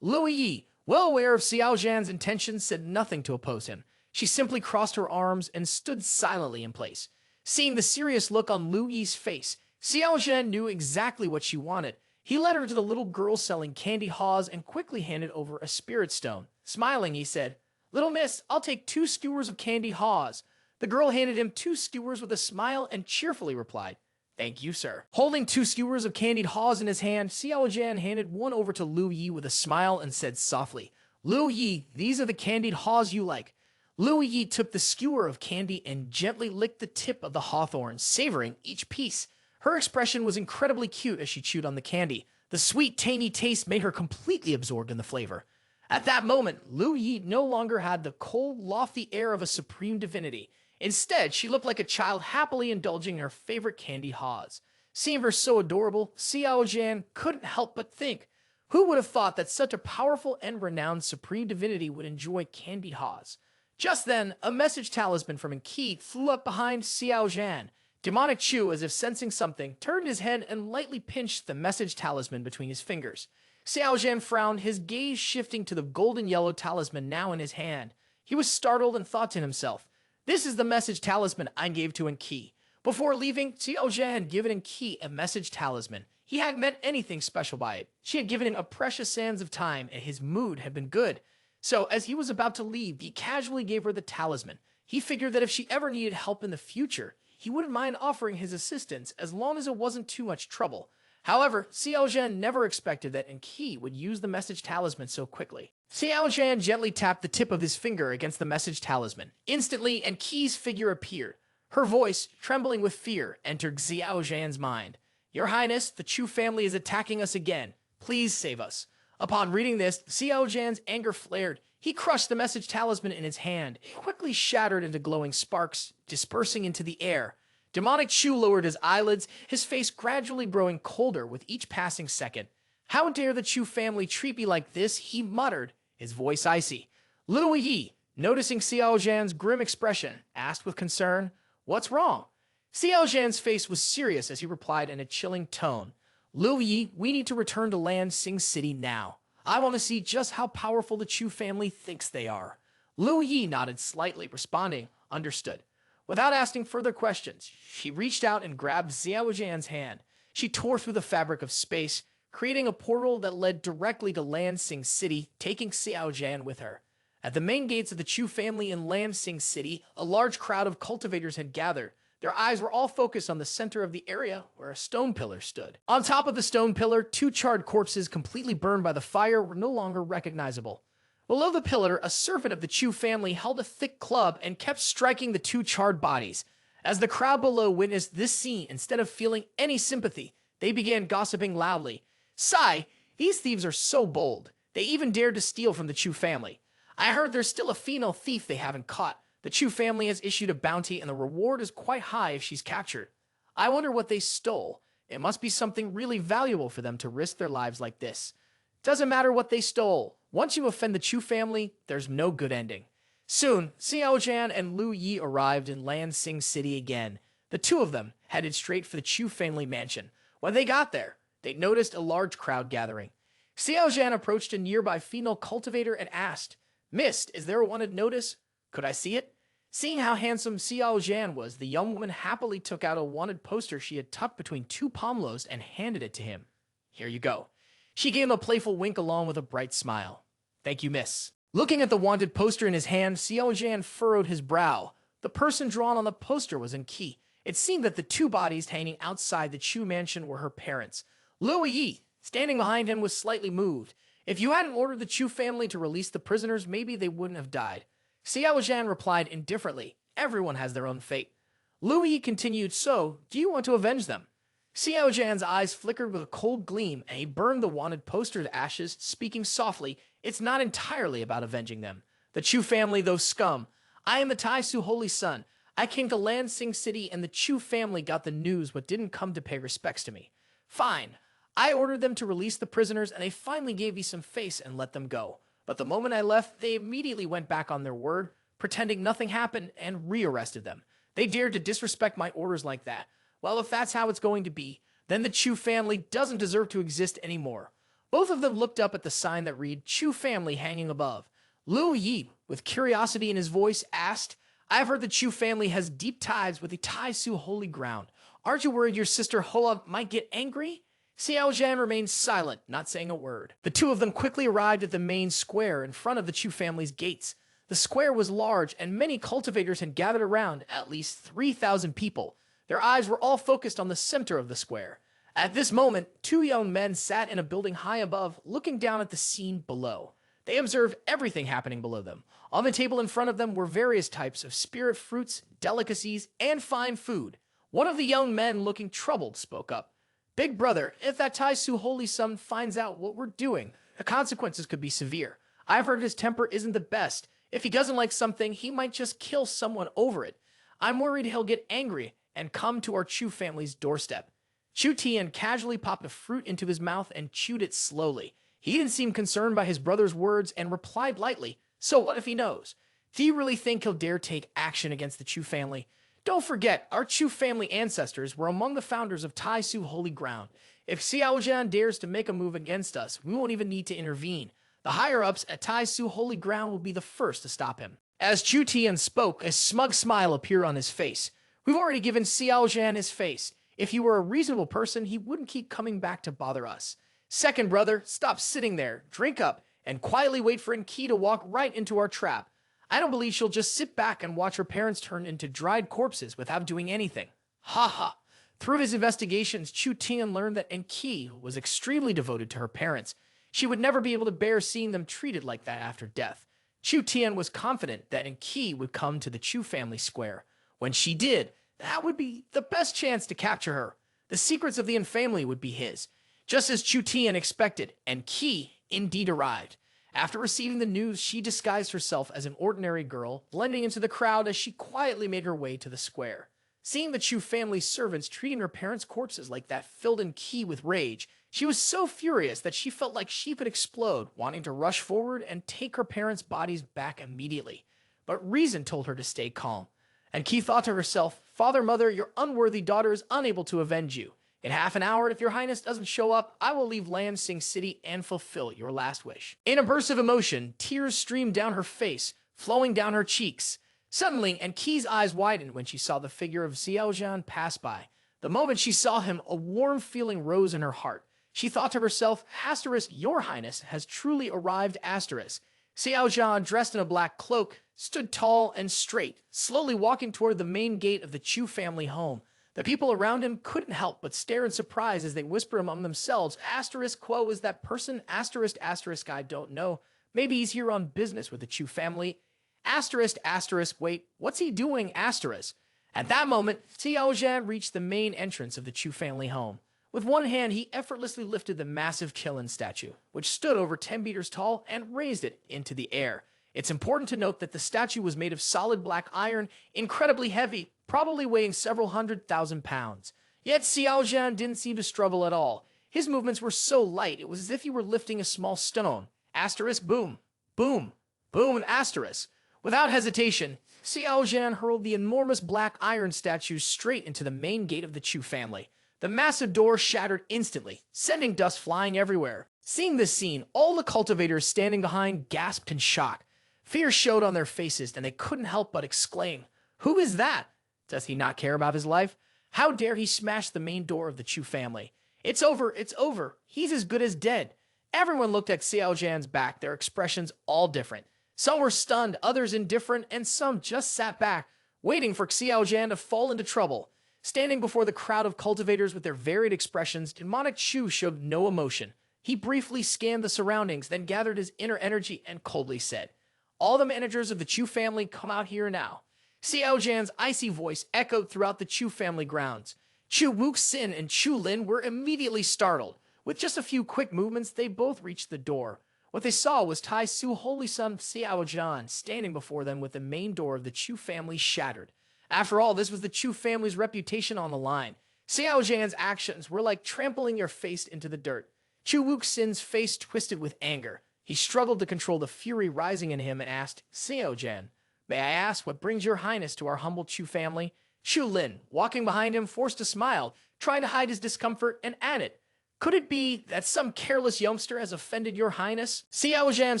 [SPEAKER 1] Lu Yi, well aware of Xiao Zhan's intentions, said nothing to oppose him. She simply crossed her arms and stood silently in place. Seeing the serious look on Lu Yi's face, Xiao Zhan knew exactly what she wanted. He led her to the little girl selling candy haws and quickly handed over a spirit stone. Smiling, he said, "Little miss, I'll take 2 skewers of candy haws." The girl handed him 2 skewers with a smile and cheerfully replied, "Thank you, sir." Holding 2 skewers of candied haws in his hand, Xiao Zhan handed one over to Lu Yi with a smile and said softly, "Lu Yi, these are the candied haws you like." Lu Yi took the skewer of candy and gently licked the tip of the hawthorn, savoring each piece. Her expression was incredibly cute as she chewed on the candy. The sweet, tangy taste made her completely absorbed in the flavor. At that moment, Lu Yi no longer had the cold, lofty air of a supreme divinity. Instead, she looked like a child happily indulging in her favorite candy haws. Seeing her so adorable, Xiao Zhan couldn't help but think, who would have thought that such a powerful and renowned supreme divinity would enjoy candy haws? Just then, a message talisman from Qi flew up behind Xiao Zhan. Demonic Chu, as if sensing something, turned his head and lightly pinched the message talisman between his fingers. Xiao Zhan frowned, his gaze shifting to the golden-yellow talisman now in his hand. He was startled and thought to himself, "This is the message talisman I gave to Enki." Before leaving, Xiao Zhan had given Enki a message talisman. He hadn't meant anything special by it. She had given him a precious sands of time, and his mood had been good. So, as he was about to leave, he casually gave her the talisman. He figured that if she ever needed help in the future, he wouldn't mind offering his assistance as long as it wasn't too much trouble. However, Xiao Zhan never expected that Enki would use the message talisman so quickly. Xiao Zhan gently tapped the tip of his finger against the message talisman. Instantly, Enki's figure appeared. Her voice, trembling with fear, entered Xiao Zhan's mind. "Your Highness, the Chu family is attacking us again. Please save us." Upon reading this, Xiao Zhan's anger flared. He crushed the message talisman in his hand. It quickly shattered into glowing sparks, dispersing into the air. Demonic Chu lowered his eyelids, his face gradually growing colder with each passing second. "How dare the Chu family treat me like this?" he muttered, his voice icy. Lu Yi, noticing Xiao Zhan's grim expression, asked with concern, "What's wrong?" Xiao Zhan's face was serious as he replied in a chilling tone, "Lu Yi, we need to return to Lan Xing City now. I want to see just how powerful the Chu family thinks they are." Lu Yi nodded slightly, responding, "Understood." Without asking further questions, she reached out and grabbed Xiao Zhan's hand. She tore through the fabric of space, creating a portal that led directly to Lan Xing City, taking Xiao Zhan with her. At the main gates of the Chu family in Lan Xing City, a large crowd of cultivators had gathered. Their eyes were all focused on the center of the area where a stone pillar stood. On top of the stone pillar, two charred corpses completely burned by the fire were no longer recognizable. Below the pillar, a servant of the Chu family held a thick club and kept striking the two charred bodies. As the crowd below witnessed this scene, instead of feeling any sympathy, they began gossiping loudly. "Sai, these thieves are so bold. They even dared to steal from the Chu family. I heard there's still a female thief they haven't caught. The Chu family has issued a bounty and the reward is quite high if she's captured. I wonder what they stole. It must be something really valuable for them to risk their lives like this. Doesn't matter what they stole. Once you offend the Chu family, there's no good ending." Soon, Xiao Zhan and Lu Yi arrived in Lan Xing City again. The two of them headed straight for the Chu family mansion. When they got there, they noticed a large crowd gathering. Xiao Zhan approached a nearby female cultivator and asked, "Miss, is there a wanted notice? Could I see it?" Seeing how handsome Xiao Zhan was, the young woman happily took out a wanted poster she had tucked between two pomlos and handed it to him. "Here you go." She gave him a playful wink along with a bright smile. "Thank you, miss." Looking at the wanted poster in his hand, Xiao Zhan furrowed his brow. The person drawn on the poster was Enki. It seemed that the two bodies hanging outside the Chu mansion were her parents. Lu Yi, standing behind him, was slightly moved. If you hadn't ordered the Chu family to release the prisoners, maybe they wouldn't have died. Xiao Zhan replied indifferently, "Everyone has their own fate." Lu Yi continued, "So, do you want to avenge them?" Xiao Zhan's eyes flickered with a cold gleam, and he burned the wanted poster to ashes, speaking softly, "It's not entirely about avenging them. The Chu family, those scum. I am the Tai Su Holy Son. I came to Lan Xing City, and the Chu family got the news but didn't come to pay respects to me. Fine. I ordered them to release the prisoners, and they finally gave me some face and let them go. But the moment I left, they immediately went back on their word, pretending nothing happened, and rearrested them. They dared to disrespect my orders like that. Well, if that's how it's going to be, then the Chu family doesn't deserve to exist anymore." Both of them looked up at the sign that read Chu family hanging above. Lu Yi, with curiosity in his voice, asked, "I've heard the Chu family has deep ties with the Tai Su Holy Ground. Aren't you worried your sister Hoa might get angry?" Xiao Zhan remained silent, not saying a word. The two of them quickly arrived at the main square in front of the Chu family's gates. The square was large, and many cultivators had gathered around, at least 3,000 people. Their eyes were all focused on the center of the square. At this moment, two young men sat in a building high above, looking down at the scene below. They observed everything happening below them. On the table in front of them were various types of spirit fruits, delicacies, and fine food. One of the young men, looking troubled, spoke up. "Big brother, if that Tai Su Holy Son finds out what we're doing, the consequences could be severe. I've heard his temper isn't the best. If he doesn't like something, he might just kill someone over it. I'm worried he'll get angry and come to our Chu family's doorstep." Chu Tian casually popped a fruit into his mouth and chewed it slowly. He didn't seem concerned by his brother's words and replied lightly, "So what if he knows? Do you really think he'll dare take action against the Chu family? Don't forget, our Chu family ancestors were among the founders of Tai Su Holy Ground. If Xiao Zhan dares to make a move against us, we won't even need to intervene. The higher-ups at Tai Su Holy Ground will be the first to stop him." As Chu Tian spoke, a smug smile appeared on his face. "We've already given Xiao Zhan his face. If he were a reasonable person, he wouldn't keep coming back to bother us. Second brother, stop sitting there, drink up, and quietly wait for Enki to walk right into our trap. I don't believe she'll just sit back and watch her parents turn into dried corpses without doing anything." Ha ha. Through his investigations, Chu Tian learned that Enki was extremely devoted to her parents. She would never be able to bear seeing them treated like that after death. Chu Tian was confident that Enki would come to the Chu family square. When she did, that would be the best chance to capture her. The secrets of the Yun family would be his. Just as Chu Tian expected, Enki indeed arrived. After receiving the news, she disguised herself as an ordinary girl, blending into the crowd as she quietly made her way to the square. Seeing the Chu family's servants treating her parents' corpses like that filled Enki with rage. She was so furious that she felt like she could explode, wanting to rush forward and take her parents' bodies back immediately. But reason told her to stay calm. Enki thought to herself, "Father, mother, your unworthy daughter is unable to avenge you. In half an hour, if your highness doesn't show up, I will leave Lansing City and fulfill your last wish." In a burst of emotion, tears streamed down her face, flowing down her cheeks. Suddenly, Enki's eyes widened when she saw the figure of Xiao Zhan pass by. The moment she saw him, a warm feeling rose in her heart. She thought to herself, "Asterisk, your highness has truly arrived, asterisk." Xiao Zhan, dressed in a black cloak, stood tall and straight, slowly walking toward the main gate of the Chu family home. The people around him couldn't help but stare in surprise as they whisper among themselves, "Asterisk, quo is that person? Asterisk, asterisk, I don't know. Maybe he's here on business with the Chu family. Asterisk, asterisk, wait, what's he doing, asterisk?" At that moment, Xiao Zhan reached the main entrance of the Chu family home. With one hand, he effortlessly lifted the massive Qilin statue, which stood over 10 meters tall, and raised it into the air. It's important to note that the statue was made of solid black iron, incredibly heavy, probably weighing several 100,000 pounds. Yet Xiao Zhan didn't seem to struggle at all. His movements were so light, it was as if he were lifting a small stone. Asterisk, boom, boom, boom, and asterisk. Without hesitation, Xiao Zhan hurled the enormous black iron statue straight into the main gate of the Chu family. The massive door shattered instantly, sending dust flying everywhere. Seeing this scene, all the cultivators standing behind gasped in shock. Fear showed on their faces, and they couldn't help but exclaim, "Who is that? Does he not care about his life? How dare he smash the main door of the Chu family? It's over, it's over. He's as good as dead." Everyone looked at Xiao Zhan's back, their expressions all different. Some were stunned, others indifferent, and some just sat back, waiting for Xiao Zhan to fall into trouble. Standing before the crowd of cultivators with their varied expressions, Demonic Chu showed no emotion. He briefly scanned the surroundings, then gathered his inner energy and coldly said, "All the managers of the Chu family come out here now." Xiao Zhan's icy voice echoed throughout the Chu family grounds. Chu Wuxin and Chu Lin were immediately startled. With just a few quick movements, they both reached the door. What they saw was Tai Su Holy Son Xiao Zhan standing before them with the main door of the Chu family shattered. After all, this was the Chu family's reputation on the line. Xiao Zhan's actions were like trampling your face into the dirt. Chu Wuxin's face twisted with anger. He struggled to control the fury rising in him and asked, "Xiao Zhan, may I ask what brings your highness to our humble Chu family?" Chu Lin, walking behind him, forced a smile, trying to hide his discomfort, and added, "Could it be that some careless youngster has offended your highness?" Xiao Zhan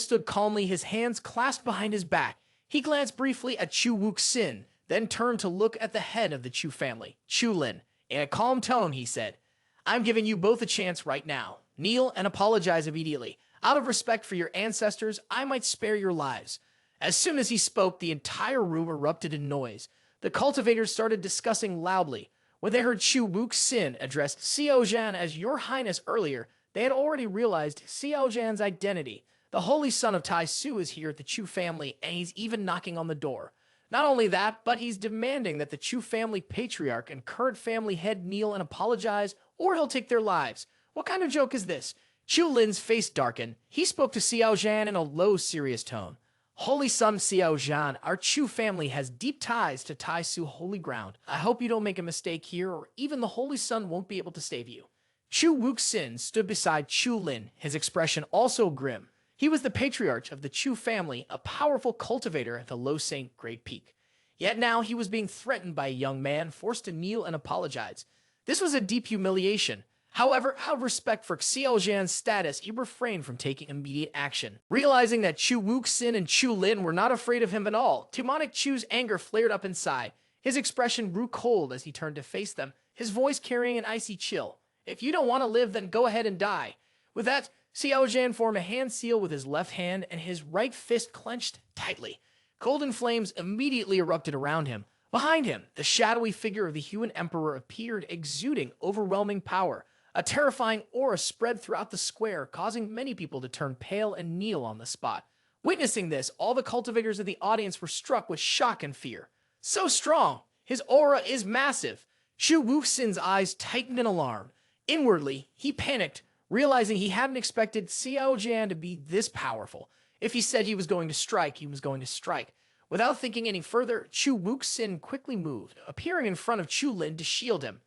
[SPEAKER 1] stood calmly, his hands clasped behind his back. He glanced briefly at Chu Wuxin, then turned to look at the head of the Chu family, Chu Lin. In a calm tone, he said, "I'm giving you both a chance right now. Kneel and apologize immediately. Out of respect for your ancestors, I might spare your lives." As soon as he spoke, the entire room erupted in noise. The cultivators started discussing loudly. When they heard Chu Wuxin address Xiao Zhan as "Your Highness" earlier, they had already realized Xiao Zhan's identity. The holy son of Tai Su is here at the Chu family, and he's even knocking on the door. Not only that, but he's demanding that the Chu family patriarch and current family head kneel and apologize, or he'll take their lives. What kind of joke is this? Chu Lin's face darkened. He spoke to Xiao Zhan in a low, serious tone. "Holy son Xiao Zhan, our Chu family has deep ties to Tai Su Holy Ground. I hope you don't make a mistake here, or even the holy son won't be able to save you." Chu Wuxin stood beside Chu Lin, his expression also grim. He was the patriarch of the Chu family, a powerful cultivator at the Lo Saint Great Peak. Yet now he was being threatened by a young man, forced to kneel and apologize. This was a deep humiliation. However, out of respect for Xiao Zhan's status, he refrained from taking immediate action. Realizing that Chu Wuxin and Chu Lin were not afraid of him at all, demonic Chu's anger flared up inside. His expression grew cold as he turned to face them, his voice carrying an icy chill. If you don't want to live, then go ahead and die. With that, Xiao Zhan formed a hand seal with his left hand and his right fist clenched tightly. Golden flames immediately erupted around him. Behind him, the shadowy figure of the human emperor appeared, exuding overwhelming power. A terrifying aura spread throughout the square, causing many people to turn pale and kneel on the spot. Witnessing this, all the cultivators of the audience were struck with shock and fear. So strong! His aura is massive! Chu Wuxin's eyes tightened in alarm. Inwardly, he panicked, realizing he hadn't expected Xiao Zhan to be this powerful. If he said he was going to strike, he was going to strike. Without thinking any further, Chu Wuxin quickly moved, appearing in front of Chu Lin to shield him.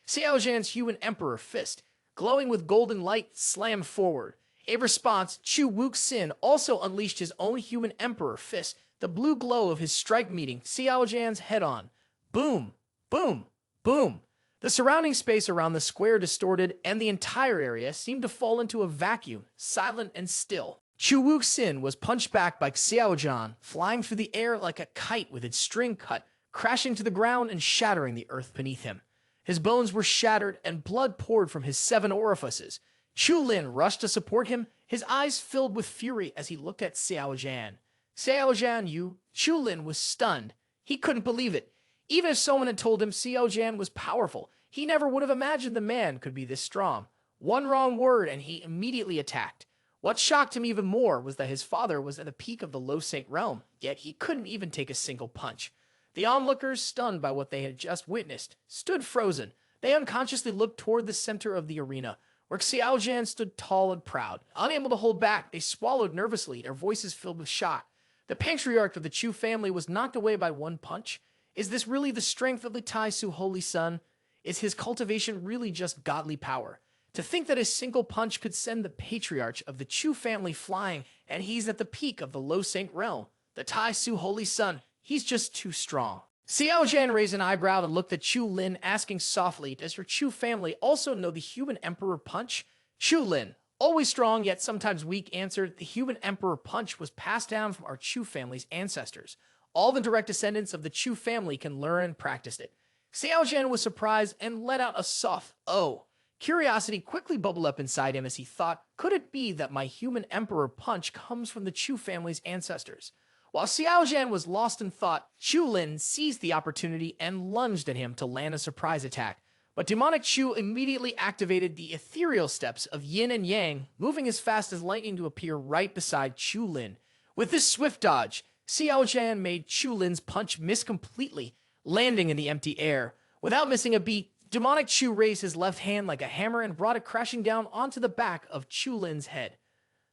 [SPEAKER 1] Xiao Zhan's human emperor fist, glowing with golden light, slammed forward. In response, Chu Wuxin also unleashed his own human emperor fist, the blue glow of his strike meeting Xiao Zhan's head on. Boom! Boom! Boom! The surrounding space around the square distorted, and the entire area seemed to fall into a vacuum, silent and still. Chu Wuxin was punched back by Xiao Zhan, flying through the air like a kite with its string cut, crashing to the ground and shattering the earth beneath him. His bones were shattered, and blood poured from his 7 orifices. Chu Lin rushed to support him, his eyes filled with fury as he looked at Xiao Zhan. Xiao Zhan Yu, Chu Lin was stunned. He couldn't believe it. Even if someone had told him Xiao Zhan was powerful, he never would have imagined the man could be this strong. One wrong word and he immediately attacked. What shocked him even more was that his father was at the peak of the Low Sync realm, yet he couldn't even take a single punch. The onlookers, stunned by what they had just witnessed, stood frozen. They unconsciously looked toward the center of the arena, where Xiao Zhan stood tall and proud. Unable to hold back, they swallowed nervously, their voices filled with shock. The patriarch of the Chu family was knocked away by one punch. Is this really the strength of the Tai Su Holy Son? Is his cultivation really just godly power? To think that a single punch could send the patriarch of the Chu family flying, and he's at the peak of the Low Sync realm. The Tai Su Holy Son, he's just too strong. Xiao Zhan raised an eyebrow and looked at Chu Lin, asking softly, does your Chu family also know the human emperor punch? Chu Lin, always strong yet sometimes weak, answered, the human emperor punch was passed down from our Chu family's ancestors. All the direct descendants of the Chu family can learn and practice it. Xiao Zhan was surprised and let out a soft "oh." Curiosity quickly bubbled up inside him as he thought, could it be that my human emperor punch comes from the Chu family's ancestors? While Xiao Zhan was lost in thought, Chu Lin seized the opportunity and lunged at him to land a surprise attack. But demonic Chu immediately activated the ethereal steps of yin and yang, moving as fast as lightning to appear right beside Chu Lin. With this swift dodge, Xiao Zhan made Chu Lin's punch miss completely, landing in the empty air. Without missing a beat, demonic Chu raised his left hand like a hammer and brought it crashing down onto the back of Chu Lin's head.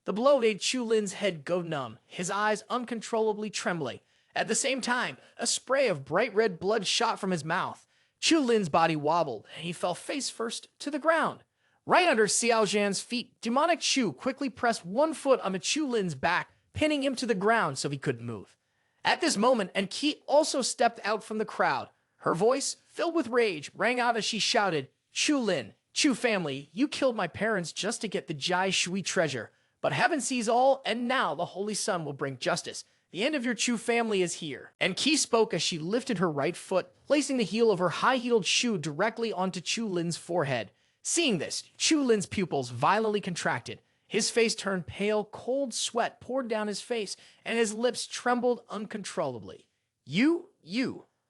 [SPEAKER 1] The blow made Chu Lin's head go numb, his eyes uncontrollably trembling. At the same time, a spray of bright red blood shot from his mouth. Chu Lin's body wobbled, and he fell face first to the ground. Right under Xiao Zhan's feet, demonic Chu quickly pressed one foot on Chu Lin's back, pinning him to the ground so he couldn't move. At this moment, Qi also stepped out from the crowd. Her voice, filled with rage, rang out as she shouted, Chu Lin, Chu family, you killed my parents just to get the Jai Shui treasure. But heaven sees all, and now the Holy Sun will bring justice. The end of your Chu family is here. And Qi spoke as she lifted her right foot, placing the heel of her high-heeled shoe directly onto Chu Lin's forehead. Seeing this, Chu Lin's pupils violently contracted. His face turned pale, cold sweat poured down his face, and his lips trembled uncontrollably. You.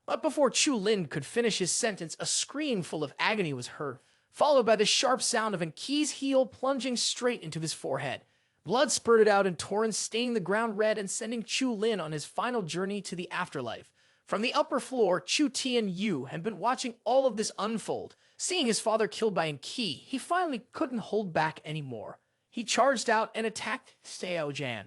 [SPEAKER 1] But before Chu Lin could finish his sentence, a scream full of agony was heard, followed by the sharp sound of Qi's heel plunging straight into his forehead. Blood spurted out in torrents, staining the ground red and sending Chu Lin on his final journey to the afterlife. From the upper floor, Chu Tianyu had been watching all of this unfold. Seeing his father killed by Qi, he finally couldn't hold back anymore. He charged out and attacked Xiao Zhan.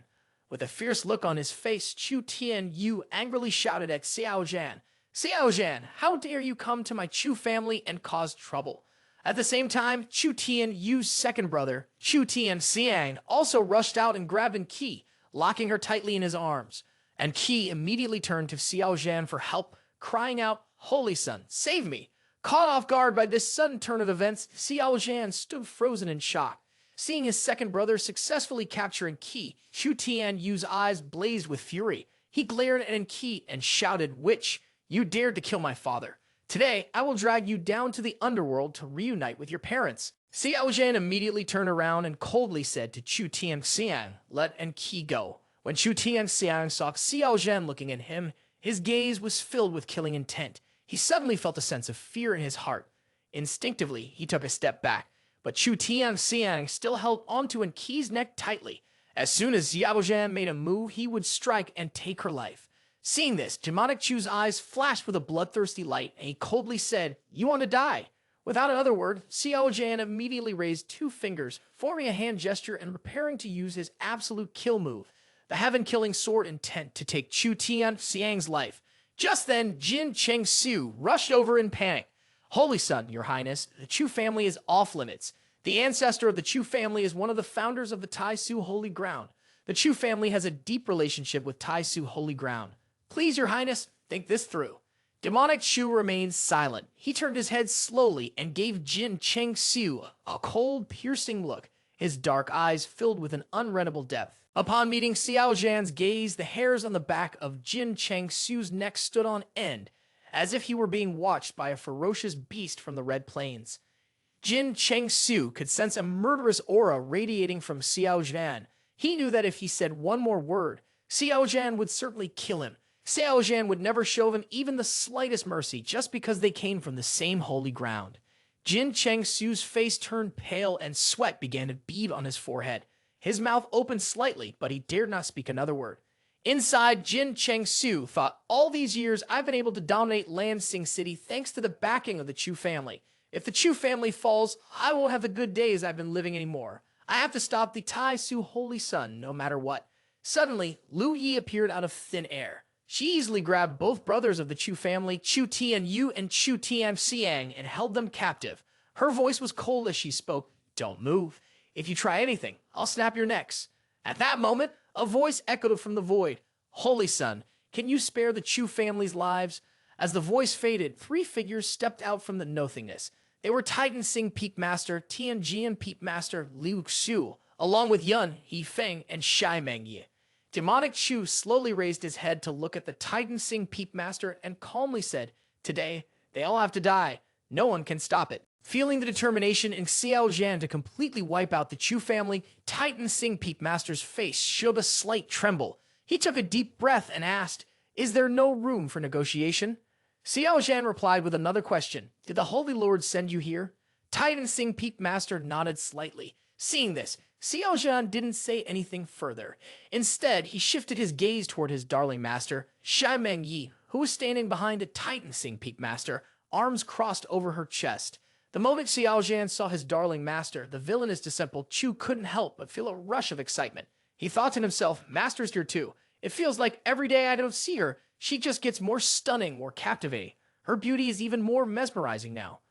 [SPEAKER 1] With a fierce look on his face, Chu Tianyu angrily shouted at Xiao Zhan, Xiao Zhan, how dare you come to my Chu family and cause trouble? At the same time, Chu Tianyu's second brother, Chu Tianxiang, also rushed out and grabbed Qi, locking her tightly in his arms. And Qi immediately turned to Xiao Zhan for help, crying out, Holy Son, save me! Caught off guard by this sudden turn of events, Xiao Zhan stood frozen in shock. Seeing his second brother successfully capturing Qi, Chu Tianyu's eyes blazed with fury. He glared at Qi and shouted, "Witch, you dared to kill my father. Today, I will drag you down to the underworld to reunite with your parents." Xiao Zhan immediately turned around and coldly said to Chu Tianxiang, "Let Qi go." When Chu Tianxiang saw Xiao Zhan looking at him, his gaze was filled with killing intent. He suddenly felt a sense of fear in his heart. Instinctively, he took a step back, but Chu Tianxiang still held onto Qi's neck tightly. As soon as Xiao Zhan made a move, he would strike and take her life. Seeing this, demonic Chu's eyes flashed with a bloodthirsty light, and he coldly said, "You want to die?" Without another word, Xiao Zhan immediately raised 2 fingers, forming a hand gesture and preparing to use his absolute kill move, the heaven-killing sword intent to take Chu Tianxiang's life. Just then, Jin Chengxiu rushed over in panic. "Holy Sun, Your Highness, the Chu family is off limits. The ancestor of the Chu family is one of the founders of the Tai Su Holy Ground. The Chu family has a deep relationship with Tai Su Holy Ground. Please, Your Highness, think this through." Demonic Chu remained silent. He turned his head slowly and gave Jin Chengxiu a cold, piercing look, his dark eyes filled with an unreadable depth. Upon meeting Xiao Zhan's gaze, the hairs on the back of Jin Chengxiu's neck stood on end, as if he were being watched by a ferocious beast from the Red Plains. Jin Chengxiu could sense a murderous aura radiating from Xiao Zhan. He knew that if he said one more word, Xiao Zhan would certainly kill him. Xiao Zhan would never show him even the slightest mercy just because they came from the same holy ground. Jin Chengxiu's face turned pale and sweat began to bead on his forehead. His mouth opened slightly, but he dared not speak another word. Inside, Jin Chengxiu thought, "All these years, I've been able to dominate Lansing City thanks to the backing of the Chu family. If the Chu family falls, I won't have the good days I've been living anymore. I have to stop the Tai Su Holy Sun, no matter what." Suddenly, Lu Yi appeared out of thin air. She easily grabbed both brothers of the Chu family, Chu Tianyu and Chu Tianxiang, and held them captive. Her voice was cold as she spoke. "Don't move. If you try anything, I'll snap your necks." At that moment, a voice echoed from the void. "Holy Sun, can you spare the Chu family's lives?" As the voice faded, 3 figures stepped out from the nothingness. They were Titan Sing Peak Master, Tian Qiong Peak Master Liu Xiu, along with Yun He Feng and Shai Mengyi. Demonic Chu slowly raised his head to look at the Titan Sing Peak Master and calmly said, "Today, they all have to die. No one can stop it." Feeling the determination in Xiao Zhan to completely wipe out the Chu family, Titan Sing Peak Master's face showed a slight tremble. He took a deep breath and asked, "Is there no room for negotiation?" Xiao Zhan replied with another question. "Did the Holy Lord send you here?" Titan Sing Peak Master nodded slightly. Seeing this, Xiao Zhan didn't say anything further. Instead, he shifted his gaze toward his darling master, Shai Mengyi, who was standing behind a Titan Sing Peak Master, arms crossed over her chest. The moment Xiao Zhan saw his darling master, the villainous disciple Chu couldn't help but feel a rush of excitement. He thought to himself, "Master's here too. It feels like every day I don't see her, she just gets more stunning, more captivating. Her beauty is even more mesmerizing now."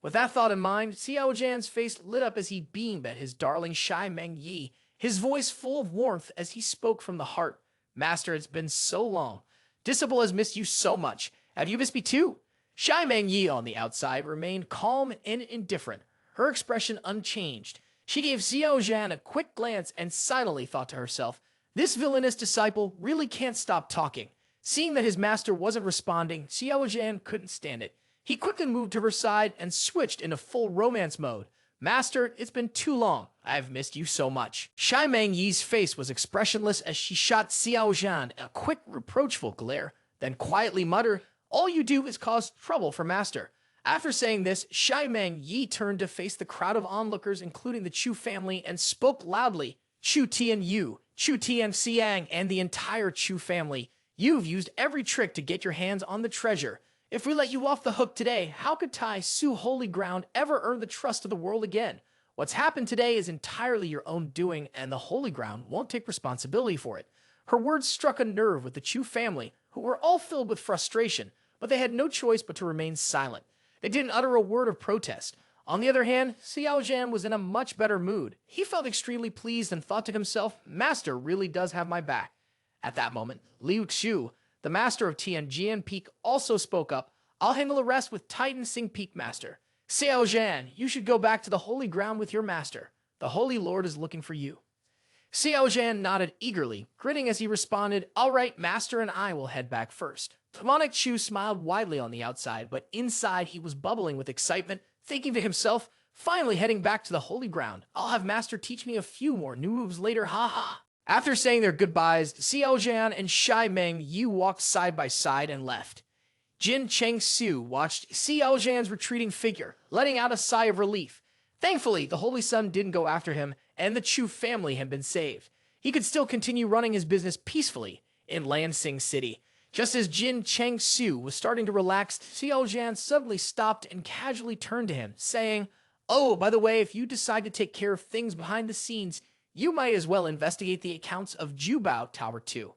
[SPEAKER 1] With that thought in mind, Xiao Zhan's face lit up as he beamed at his darling Shai Mengyi, his voice full of warmth as he spoke from the heart. "Master, it's been so long. Disciple has missed you so much. Have you missed me too?" Shai Mengyi, on the outside, remained calm and indifferent, her expression unchanged. She gave Xiao Zhan a quick glance and silently thought to herself, "This villainous disciple really can't stop talking." Seeing that his master wasn't responding, Xiao Zhan couldn't stand it. He quickly moved to her side and switched into full romance mode. "Master, it's been too long. I've missed you so much." Shai Mengyi's face was expressionless as she shot Xiao Zhan a quick, reproachful glare, then quietly muttered, "All you do is cause trouble for Master." After saying this, Shai Mengyi turned to face the crowd of onlookers, including the Chu family, and spoke loudly. "Chu Tianyu, Chu Tianxiang, and the entire Chu family, you've used every trick to get your hands on the treasure. If we let you off the hook today, how could Tai Su Holy Ground ever earn the trust of the world again? What's happened today is entirely your own doing, and the Holy Ground won't take responsibility for it." Her words struck a nerve with the Chu family, who were all filled with frustration, but they had no choice but to remain silent. They didn't utter a word of protest. On the other hand, Xiao Zhan was in a much better mood. He felt extremely pleased and thought to himself, "Master really does have my back." At that moment, Liu Xiu, the master of Tian Qiong Peak, also spoke up. I'll handle the rest with Titan Sing Peak Master. Xiao Zhan, you should go back to the Holy Ground with your master. The Holy Lord is looking for you. Xiao Zhan nodded eagerly, grinning as he responded, all right, master and I will head back first. Demonic Chu smiled widely on the outside, but inside he was bubbling with excitement, thinking to himself, finally heading back to the Holy Ground. I'll have master teach me a few more new moves later, haha. After saying their goodbyes, Xiao Zhan and Shai Meng Yi walked side by side and left. Jin Chengxiu watched Xiao Zhan's retreating figure, letting out a sigh of relief. Thankfully, the Holy Sun didn't go after him, and the Chu family had been saved. He could still continue running his business peacefully in Lansing City. Just as Jin Chengxiu was starting to relax, Xiao Zhan suddenly stopped and casually turned to him, saying, oh, by the way, if you decide to take care of things behind the scenes, you might as well investigate the accounts of Jubao Tower 2.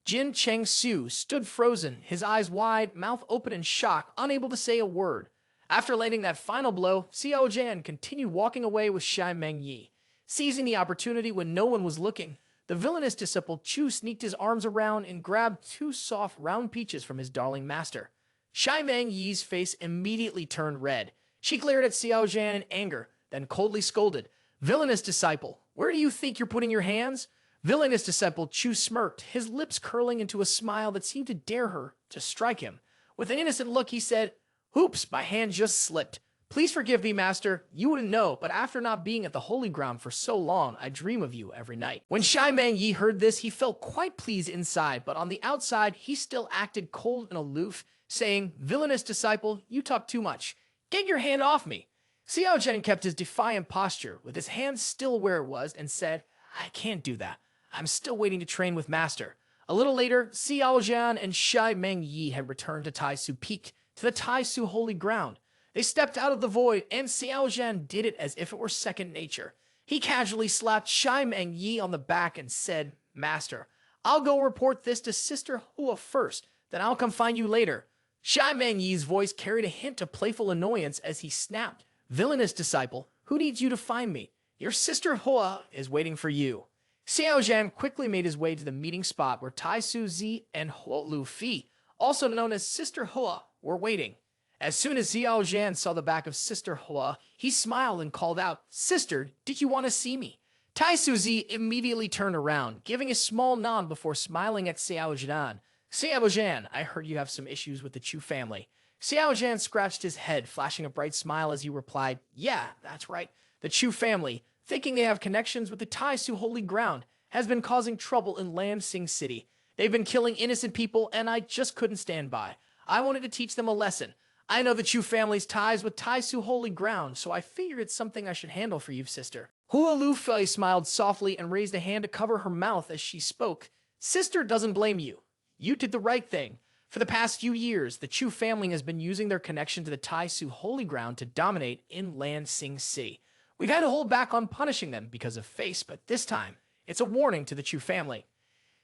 [SPEAKER 1] Jin Chengxiu stood frozen, his eyes wide, mouth open in shock, unable to say a word. After landing that final blow, Xiao Zhan continued walking away with Shai Meng Yi. Seizing the opportunity when no one was looking, the villainous disciple Chu sneaked his arms around and grabbed two soft, round peaches from his darling master. Shai Meng Yi's face immediately turned red. She glared at Xiao Zhan in anger, then coldly scolded, villainous disciple, where do you think you're putting your hands? Villainous disciple Chu smirked, his lips curling into a smile that seemed to dare her to strike him. With an innocent look, he said, oops, my hand just slipped. Please forgive me, master. You wouldn't know, but after not being at the Holy Ground for so long, I dream of you every night. When Shai Meng Yi heard this, he felt quite pleased inside, but on the outside, he still acted cold and aloof, saying, villainous disciple, you talk too much. Get your hand off me. Xiao Zhan kept his defiant posture, with his hand still where it was, and said, I can't do that. I'm still waiting to train with master. A little later, Xiao Zhan and Shai Meng Yi had returned to Tai Su Peak, to the Tai Su Holy Ground. They stepped out of the void, and Xiao Zhan did it as if it were second nature. He casually slapped Shai Meng Yi on the back and said, master, I'll go report this to Sister Hua first, then I'll come find you later. Shai Meng Yi's voice carried a hint of playful annoyance as he snapped, villainous disciple, who needs you to find me? Your Sister Hua is waiting for you. Xiao Zhan quickly made his way to the meeting spot where Tai Su Zi and Huo Lu Fi, also known as Sister Hua, were waiting. As soon as Xiao Zhan saw the back of Sister Hua, he smiled and called out, Sister, did you want to see me? Tai Su Zi immediately turned around, giving a small nod before smiling at Xiao Zhan. Xiao Zhan, I heard you have some issues with the Chu family. Xiao Zhan scratched his head, flashing a bright smile as he replied, yeah, that's right. The Chu family, thinking they have connections with the Tai Su Holy Ground, has been causing trouble in Lansing City. They've been killing innocent people, and I just couldn't stand by. I wanted to teach them a lesson. I know the Chu family's ties with Tai Su Holy Ground, so I figured it's something I should handle for you, sister. Hua Lu Fei smiled softly and raised a hand to cover her mouth as she spoke. Sister doesn't blame you. You did the right thing. For the past few years, the Chu family has been using their connection to the Tai Su Holy Ground to dominate in Lansing City. We've had to hold back on punishing them because of face, but this time, it's a warning to the Chu family.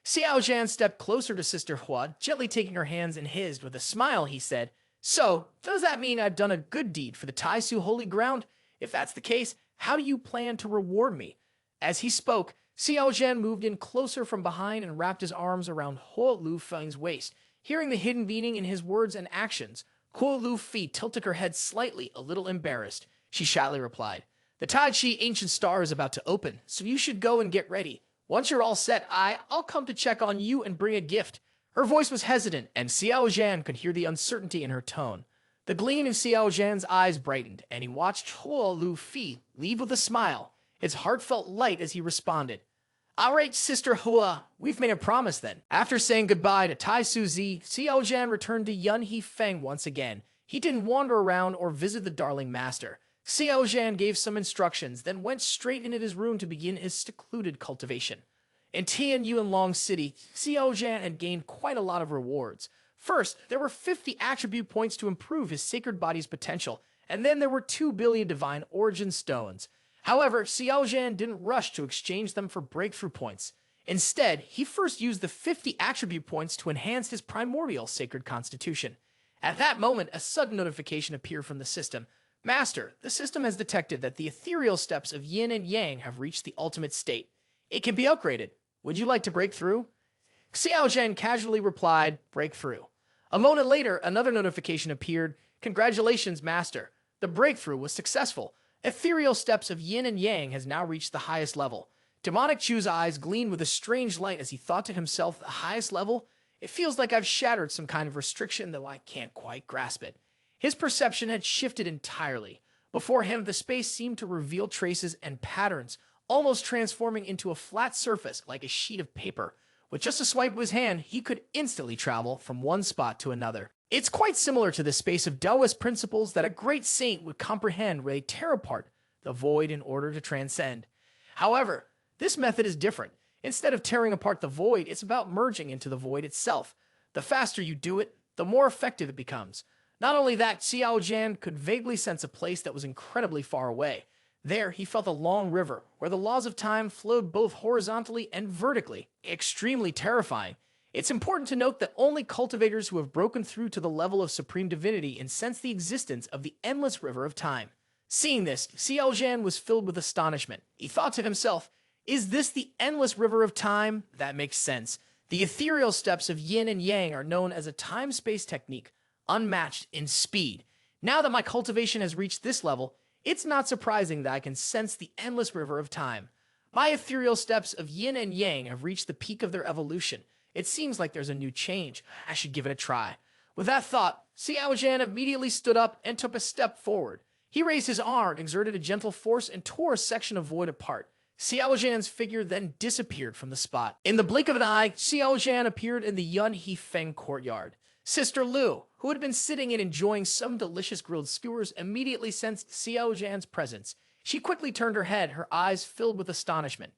[SPEAKER 1] Xiao Zhan stepped closer to Sister Hua, gently taking her hands in his. With a smile, he said, so, does that mean I've done a good deed for the Tai Su Holy Ground? If that's the case, how do you plan to reward me? As he spoke, Xiao Zhan moved in closer from behind and wrapped his arms around Huo Lu Feng's waist. Hearing the hidden meaning in his words and actions, Huo Lu Fi tilted her head slightly, a little embarrassed. She shyly replied, the Tai Chi Ancient Star is about to open, so you should go and get ready. Once you're all set, I'll come to check on you and bring a gift. Her voice was hesitant, and Xiao Zhan could hear the uncertainty in her tone. The gleam in Xiao Zhan's eyes brightened, and he watched Huo Lu Fi leave with a smile. His heart felt light as he responded, all right, Sister Hua, we've made a promise then. After saying goodbye to Tai Su Zi, Xiao Zhan returned to Yun He Feng once again. He didn't wander around or visit the darling master. Xiao Zhan gave some instructions, then went straight into his room to begin his secluded cultivation. In Tian Qiong City, Xiao Zhan had gained quite a lot of rewards. First, there were 50 attribute points to improve his sacred body's potential, and then there were 2 billion divine origin stones. However, Xiao Zhan didn't rush to exchange them for breakthrough points. Instead, he first used the 50 attribute points to enhance his primordial sacred constitution. At that moment, a sudden notification appeared from the system. Master, the system has detected that the ethereal steps of yin and yang have reached the ultimate state. It can be upgraded. Would you like to break through? Xiao Zhan casually replied, break through. A moment later, another notification appeared. Congratulations, Master. The breakthrough was successful. Ethereal steps of yin and yang has now reached the highest level. Demonic Chu's eyes gleamed with a strange light as he thought to himself, the highest level? It feels like I've shattered some kind of restriction, though I can't quite grasp it. His perception had shifted entirely. Before him, the space seemed to reveal traces and patterns, almost transforming into a flat surface like a sheet of paper. With just a swipe of his hand, he could instantly travel from one spot to another. It's quite similar to the space of Taoist principles that a great saint would comprehend where they tear apart the void in order to transcend. However, this method is different. Instead of tearing apart the void, it's about merging into the void itself. The faster you do it, the more effective it becomes. Not only that, Xiao Zhan could vaguely sense a place that was incredibly far away. There, he felt a long river, where the laws of time flowed both horizontally and vertically, extremely terrifying. It's important to note that only cultivators who have broken through to the level of supreme divinity and sense the existence of the endless river of time. Seeing this, Xiao Zhan was filled with astonishment. He thought to himself, is this the endless river of time? That makes sense. The ethereal steps of yin and yang are known as a time-space technique, unmatched in speed. Now that my cultivation has reached this level, it's not surprising that I can sense the endless river of time. My ethereal steps of yin and yang have reached the peak of their evolution. It seems like there's a new change. I should give it a try. With that thought, Xiao Zhan immediately stood up and took a step forward. He raised his arm, exerted a gentle force, and tore a section of void apart. Xiao Zhan's figure then disappeared from the spot. In the blink of an eye, Xiao Zhan appeared in the Yun He Feng courtyard. Sister Lu, who had been sitting and enjoying some delicious grilled skewers, immediately sensed Xiao Zhan's presence. She quickly turned her head, her eyes filled with astonishment.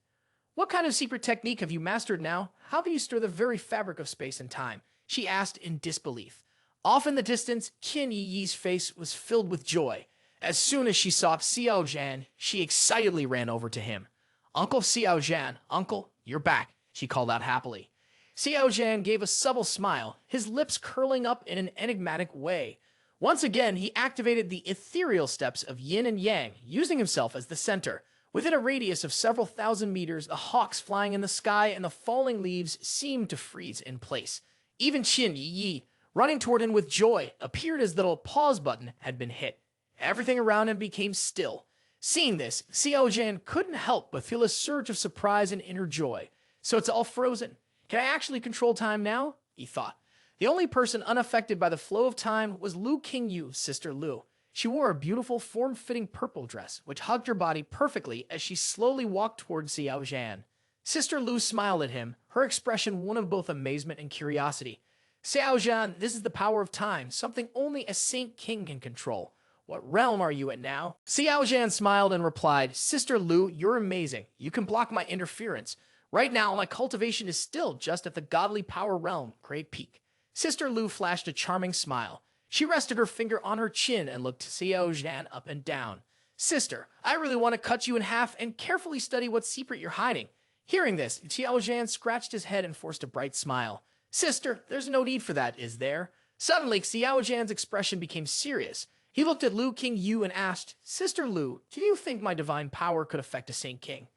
[SPEAKER 1] What kind of secret technique have you mastered now? How can you stir the very fabric of space and time? She asked in disbelief. Off in the distance, Qin Yi's face was filled with joy. As soon as she saw Xiao Zhan, she excitedly ran over to him. Uncle Xiao Zhan, Uncle, you're back, she called out happily. Xiao Zhan gave a subtle smile, his lips curling up in an enigmatic way. Once again, he activated the ethereal steps of yin and yang, using himself as the center. Within a radius of several thousand meters, the hawks flying in the sky and the falling leaves seemed to freeze in place. Even Qin Yi, running toward him with joy, appeared as though a pause button had been hit. Everything around him became still. Seeing this, Xiao Zhan couldn't help but feel a surge of surprise and inner joy. So it's all frozen. Can I actually control time now? He thought. The only person unaffected by the flow of time was Lu Qingyu's sister Lu. She wore a beautiful, form-fitting purple dress, which hugged her body perfectly as she slowly walked toward Xiao Zhan. Sister Lu smiled at him, her expression one of both amazement and curiosity. Xiao Zhan, this is the power of time, something only a Saint King can control. What realm are you at now? Xiao Zhan smiled and replied, Sister Lu, you're amazing. You can block my interference. Right now, my cultivation is still just at the godly power realm, great peak. Sister Lu flashed a charming smile. She rested her finger on her chin and looked Xiao Zhan up and down. Sister, I really want to cut you in half and carefully study what secret you're hiding. Hearing this, Xiao Zhan scratched his head and forced a bright smile. Sister, there's no need for that, is there? Suddenly, Xiao Zhan's expression became serious. He looked at Lu Qingyu and asked, Sister Lu, do you think my divine power could affect a Saint King?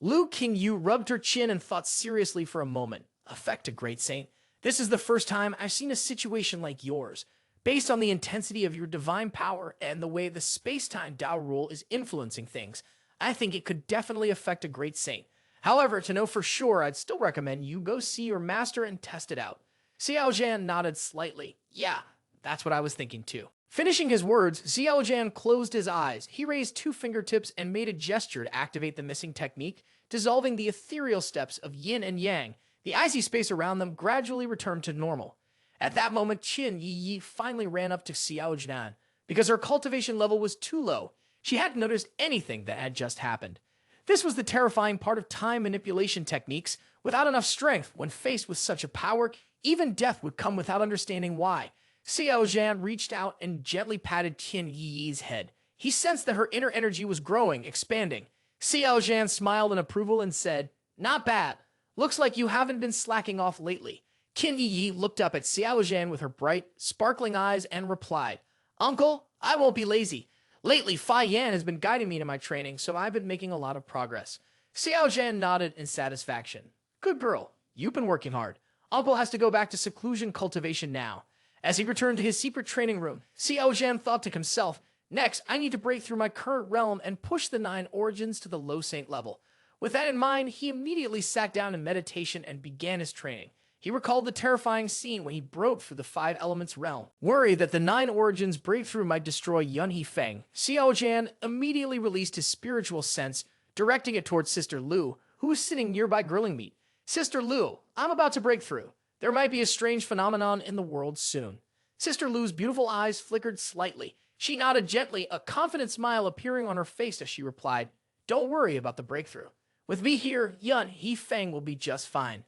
[SPEAKER 1] Lu Qingyu rubbed her chin and thought seriously for a moment. Affect a great saint? This is the first time I've seen a situation like yours. Based on the intensity of your divine power and the way the space-time Tao rule is influencing things, I think it could definitely affect a great saint. However, to know for sure, I'd still recommend you go see your master and test it out. Xiao Zhan nodded slightly. Yeah, that's what I was thinking too. Finishing his words, Xiao Zhan closed his eyes. He raised two fingertips and made a gesture to activate the missing technique, dissolving the ethereal steps of yin and yang. The icy space around them gradually returned to normal. At that moment, Qin Yi finally ran up to Xiao Zhan. Because her cultivation level was too low, she hadn't noticed anything that had just happened. This was the terrifying part of time manipulation techniques. Without enough strength, when faced with such a power, even death would come without understanding why. Xiao Zhan reached out and gently patted Qin Yi's head. He sensed that her inner energy was growing, expanding. Xiao Zhan smiled in approval and said, Not bad. Looks like you haven't been slacking off lately. Qin Yi looked up at Xiao Zhan with her bright, sparkling eyes and replied, Uncle, I won't be lazy. Lately, Fai Yan has been guiding me to my training, so I've been making a lot of progress. Xiao Zhan nodded in satisfaction. Good girl. You've been working hard. Uncle has to go back to seclusion cultivation now. As he returned to his secret training room, Xiao Zhan thought to himself, next, I need to break through my current realm and push the 9 origins to the low saint level. With that in mind, he immediately sat down in meditation and began his training. He recalled the terrifying scene when he broke through the 5 elements realm. Worried that the 9 origins breakthrough might destroy Yun He Feng, Xiao Zhan immediately released his spiritual sense, directing it towards Sister Lu, who was sitting nearby grilling meat. Sister Lu, I'm about to break through. There might be a strange phenomenon in the world soon. Sister Lu's beautiful eyes flickered slightly. She nodded gently, a confident smile appearing on her face as she replied, don't worry about the breakthrough. With me here, Yun He Feng will be just fine.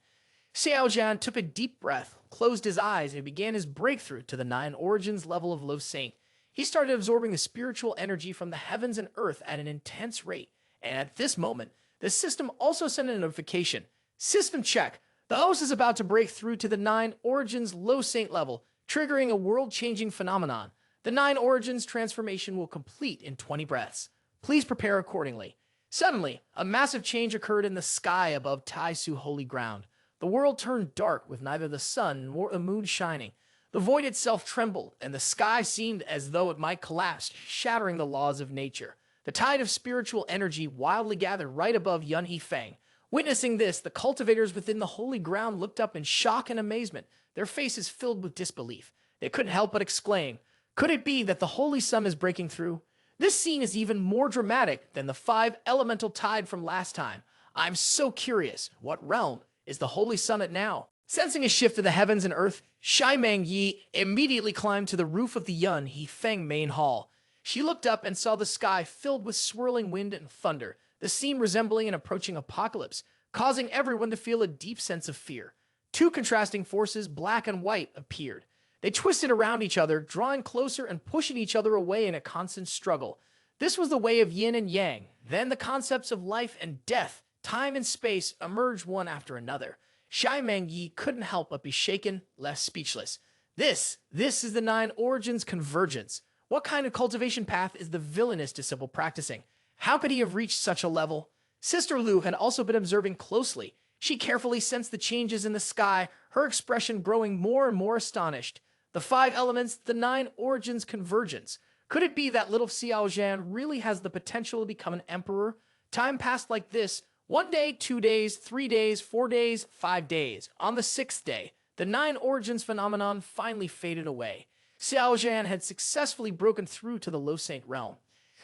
[SPEAKER 1] Xiao Zhan took a deep breath, closed his eyes, and began his breakthrough to the 9 origins level of low saint. He started absorbing the spiritual energy from the heavens and earth at an intense rate, and at this moment, the system also sent a notification. System check. The host is about to break through to the 9 origins low saint level, triggering a world-changing phenomenon. The 9 origins transformation will complete in 20 breaths. Please prepare accordingly. Suddenly, a massive change occurred in the sky above Tai Su Holy Ground. The world turned dark with neither the sun nor the moon shining. The void itself trembled, and the sky seemed as though it might collapse, shattering the laws of nature. The tide of spiritual energy wildly gathered right above Yun He Feng. Witnessing this, the cultivators within the holy ground looked up in shock and amazement, their faces filled with disbelief. They couldn't help but exclaim, could it be that the holy sun is breaking through? This scene is even more dramatic than the 5 elemental tide from last time. I'm so curious, what realm is the holy summit now? Sensing a shift of the heavens and earth, Shai Mang Yi immediately climbed to the roof of the Yun He Feng main hall. She looked up and saw the sky filled with swirling wind and thunder, the scene resembling an approaching apocalypse, causing everyone to feel a deep sense of fear. 2 contrasting forces, black and white, appeared. They twisted around each other, drawing closer and pushing each other away in a constant struggle. This was the way of yin and yang. Then the concepts of life and death, time and space emerged one after another. Shai Mang Yi couldn't help but be shaken, left speechless. This is the 9 origins convergence. What kind of cultivation path is the villainous disciple practicing? How could he have reached such a level? Sister Lu had also been observing closely. She carefully sensed the changes in the sky, her expression growing more and more astonished. The 5 elements, the 9 origins convergence. Could it be that little Xiao Zhan really has the potential to become an emperor? Time passed like this. 1 day, 2 days, 3 days, 4 days, 5 days. On the 6th day, the 9 origins phenomenon finally faded away. Xiao Zhan had successfully broken through to the low saint realm.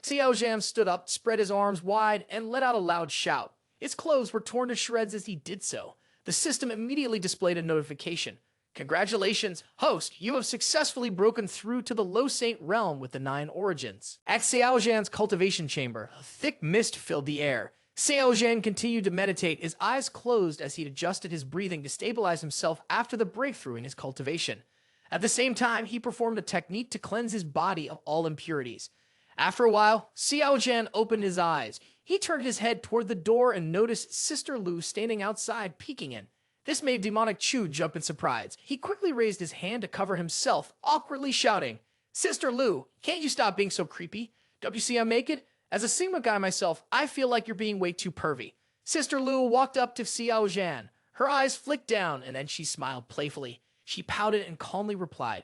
[SPEAKER 1] Xiao Zhan stood up, spread his arms wide, and let out a loud shout. His clothes were torn to shreds as he did so. The system immediately displayed a notification. Congratulations, host, you have successfully broken through to the low saint realm with the 9 origins. At Xiao Zhan's cultivation chamber, a thick mist filled the air. Xiao Zhan continued to meditate, his eyes closed as he adjusted his breathing to stabilize himself after the breakthrough in his cultivation. At the same time, he performed a technique to cleanse his body of all impurities. After a while, Xiao Zhan opened his eyes. He turned his head toward the door and noticed Sister Lu standing outside, peeking in. This made demonic Chu jump in surprise. He quickly raised his hand to cover himself, awkwardly shouting, Sister Lu, can't you stop being so creepy? Don't you see I'm naked? As a Sigma guy myself, I feel like you're being way too pervy. Sister Lu walked up to Xiao Zhan. Her eyes flicked down, and then she smiled playfully. She pouted and calmly replied,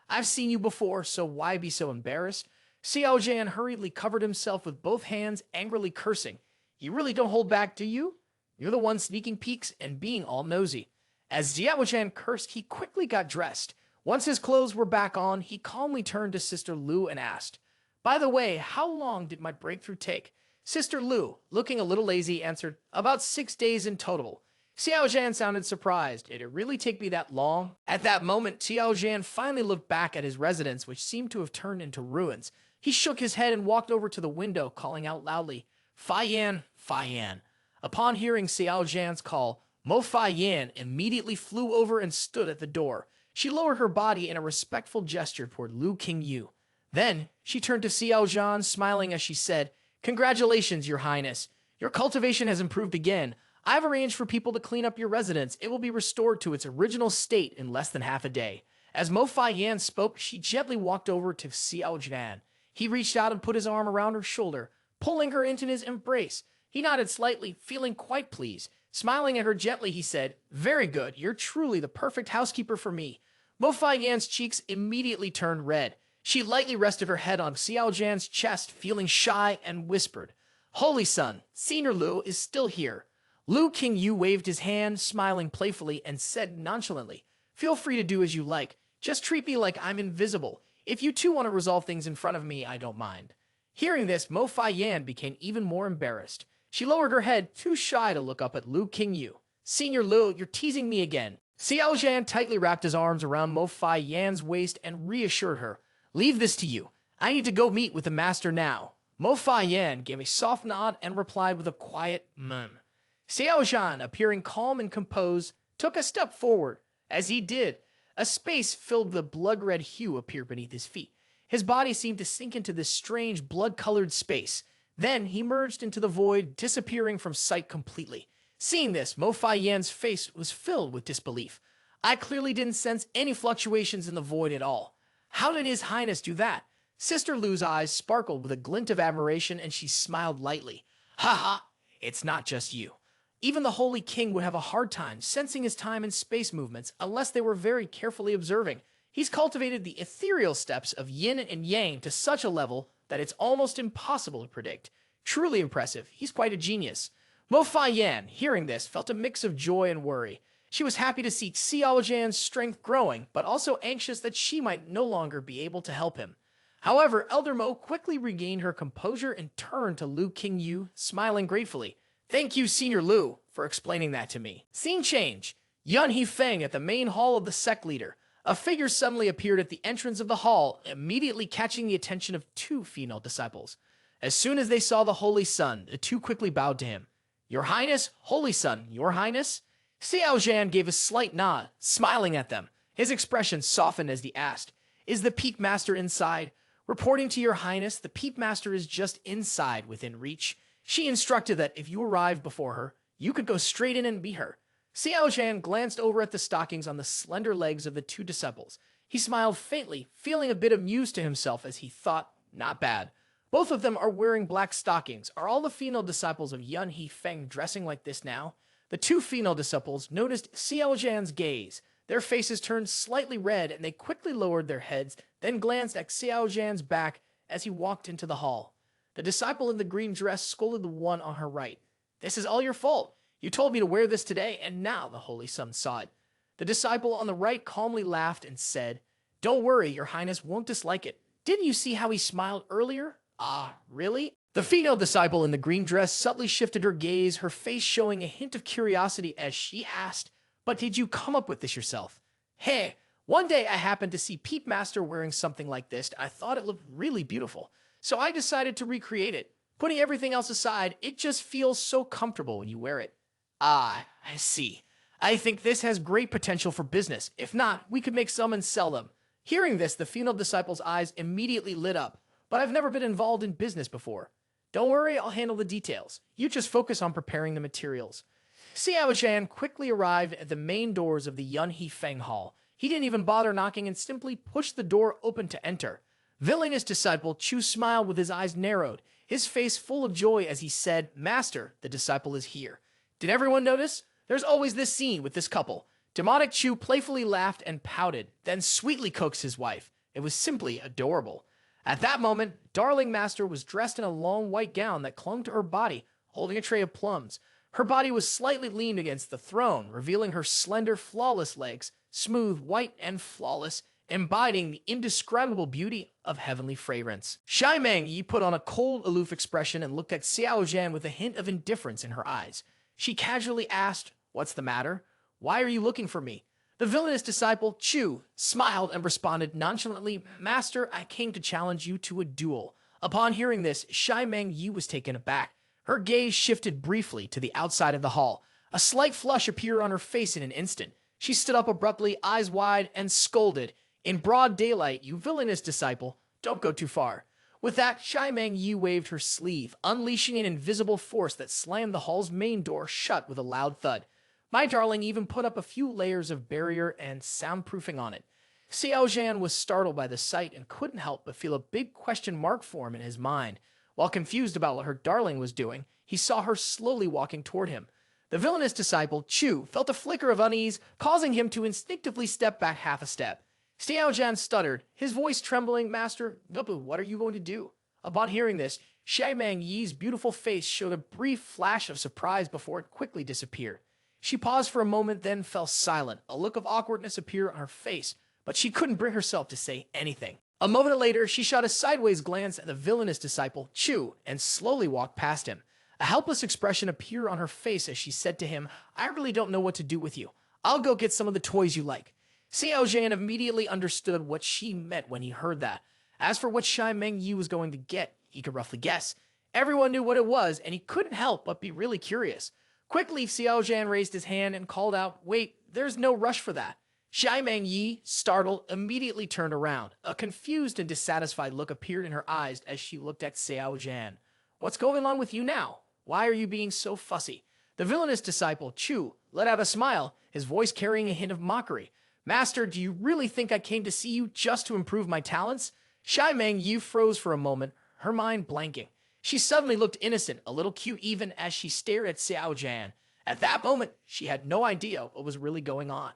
[SPEAKER 1] I've seen you before, so why be so embarrassed? Xiao Zhan hurriedly covered himself with both hands, angrily cursing. You really don't hold back, do you? You're the one sneaking peeks and being all nosy. As Xiao Zhan cursed, he quickly got dressed. Once his clothes were back on, he calmly turned to Sister Lu and asked, By the way, how long did my breakthrough take? Sister Lu, looking a little lazy, answered, About 6 days in total. Xiao Zhan sounded surprised. Did it really take me that long? At that moment, Xiao Zhan finally looked back at his residence, which seemed to have turned into ruins. He shook his head and walked over to the window, calling out loudly, Fa Yan, Fa Yan. Upon hearing Xiao Zhan's call, Mo Fa Yan immediately flew over and stood at the door. She lowered her body in a respectful gesture toward Lu Qingyu. Then, she turned to Xiao Zhan, smiling as she said, Congratulations, Your Highness. Your cultivation has improved again. I've arranged for people to clean up your residence. It will be restored to its original state in less than half a day. As Mo Fa Yan spoke, she gently walked over to Xiao Zhan. He reached out and put his arm around her shoulder, pulling her into his embrace. He nodded slightly, feeling quite pleased. Smiling at her gently, he said, Very good, you're truly the perfect housekeeper for me. Mo Fai Yan's cheeks immediately turned red. She lightly rested her head on Xiao Zhan's chest, feeling shy, and whispered, "Holy Son, Senior Lu is still here." Lu Qingyu waved his hand, smiling playfully, and said nonchalantly, "Feel free to do as you like. Just treat me like I'm invisible. If you too want to resolve things in front of me, I don't mind." Hearing this, Mo Fai Yan became even more embarrassed. She lowered her head, too shy to look up at Lu Qingyu. "Senior Lu, you're teasing me again." Xiao Zhan tightly wrapped his arms around Mo Fai Yan's waist and reassured her, "Leave this to you. I need to go meet with the master now." Mo Fai Yan gave a soft nod and replied with a quiet Xiao Zhan, appearing calm and composed, took a step forward. As he did, a space filled with a blood-red hue appeared beneath his feet. His body seemed to sink into this strange blood-colored space. Then he merged into the void, disappearing from sight completely. Seeing this, Mo Fai Yan's face was filled with disbelief. I clearly didn't sense any fluctuations in the void at all. How did His Highness do that? Sister Lu's eyes sparkled with a glint of admiration, and she smiled lightly. "Ha ha, it's not just you. Even the Holy King would have a hard time sensing his time and space movements unless they were very carefully observing. He's cultivated the ethereal steps of yin and yang to such a level that it's almost impossible to predict. Truly impressive. He's quite a genius." Mo Fai Yan, hearing this, felt a mix of joy and worry. She was happy to see Xiao Zhan's strength growing, but also anxious that she might no longer be able to help him. However, Elder Mo quickly regained her composure and turned to Lu Qingyu, smiling gratefully. "Thank you, Senior Lu, for explaining that to me." Scene change. Yun He Feng at the main hall of the sect leader. A figure suddenly appeared at the entrance of the hall, immediately catching the attention of two female disciples. As soon as they saw the Holy Son, the two quickly bowed to him. "Your Highness, Holy Son, Your Highness?" Xiao Zhan gave a slight nod, smiling at them. His expression softened as he asked, "Is the Peak Master inside?" "Reporting to Your Highness, the Peak Master is just inside, within reach. She instructed that if you arrived before her, you could go straight in and meet her." Xiao Zhan glanced over at the stockings on the slender legs of the two disciples. He smiled faintly, feeling a bit amused to himself as he thought, "Not bad. Both of them are wearing black stockings. Are all the female disciples of Yun He Feng dressing like this now?" The two female disciples noticed Xiao Zhan's gaze. Their faces turned slightly red, and they quickly lowered their heads, then glanced at Xiao Zhan's back as he walked into the hall. The disciple in the green dress scolded the one on her right. "This is all your fault. You told me to wear this today, and now the Holy Son saw it." The disciple on the right calmly laughed and said, "Don't worry, Your Highness won't dislike it. Didn't you see how he smiled earlier?" "Ah, really?" The female disciple in the green dress subtly shifted her gaze, her face showing a hint of curiosity as she asked, "But did you come up with this yourself?" "Hey, one day I happened to see Peep Master wearing something like this, and I thought it looked really beautiful. So I decided to recreate it. Putting everything else aside, it just feels so comfortable when you wear it." "Ah, I see. I think this has great potential for business. If not, we could make some and sell them." Hearing this, the female disciple's eyes immediately lit up. "But I've never been involved in business before." "Don't worry, I'll handle the details. You just focus on preparing the materials." Xiao Zhan quickly arrived at the main doors of the Yun He Feng Hall. He didn't even bother knocking and simply pushed the door open to enter. Villainous disciple Chu smiled with his eyes narrowed, his face full of joy as he said, "Master, the disciple is here." Did everyone notice? There's always this scene with this couple. Demonic Chu playfully laughed and pouted, then sweetly coaxed his wife. It was simply adorable. At that moment, Darling Master was dressed in a long white gown that clung to her body, holding a tray of plums. Her body was slightly leaned against the throne, revealing her slender, flawless legs, smooth, white, and flawless, embodying the indescribable beauty of heavenly fragrance. Shai Meng Yi put on a cold, aloof expression and looked at Xiao Zhan with a hint of indifference in her eyes. She casually asked, "What's the matter? Why are you looking for me?" The villainous disciple, Chu, smiled and responded nonchalantly, "Master, I came to challenge you to a duel." Upon hearing this, Shai Meng Yi was taken aback. Her gaze shifted briefly to the outside of the hall. A slight flush appeared on her face in an instant. She stood up abruptly, eyes wide, and scolded, "In broad daylight, you villainous disciple, don't go too far." With that, Shai Meng Yi waved her sleeve, unleashing an invisible force that slammed the hall's main door shut with a loud thud. My darling even put up a few layers of barrier and soundproofing on it. Xiao Zhan was startled by the sight and couldn't help but feel a big question mark form in his mind. While confused about what her darling was doing, he saw her slowly walking toward him. The villainous disciple, Chu, felt a flicker of unease, causing him to instinctively step back half a step. Xiao Zhan stuttered, his voice trembling. Master, what are you going to do? Upon hearing this, Shai Mang Yi's beautiful face showed a brief flash of surprise before it quickly disappeared. She paused for a moment, then fell silent. A look of awkwardness appeared on her face, but she couldn't bring herself to say anything. A moment later, she shot a sideways glance at the villainous disciple, Chu, and slowly walked past him. A helpless expression appeared on her face as she said to him, I really don't know what to do with you. I'll go get some of the toys you like. Xiao Zhan immediately understood what she meant when he heard that. As for what Shai Meng Yi was going to get, he could roughly guess. Everyone knew what it was, and he couldn't help but be really curious. Quickly, Xiao Zhan raised his hand and called out, Wait, there's no rush for that. Shai Meng Yi, startled, immediately turned around. A confused and dissatisfied look appeared in her eyes as she looked at Xiao Zhan. What's going on with you now? Why are you being so fussy? The villainous disciple, Chu, let out a smile, his voice carrying a hint of mockery. Master, do you really think I came to see you just to improve my talents? Shai Meng Yi froze for a moment, her mind blanking. She suddenly looked innocent, a little cute even, as she stared at Xiao Zhan. At that moment, she had no idea what was really going on.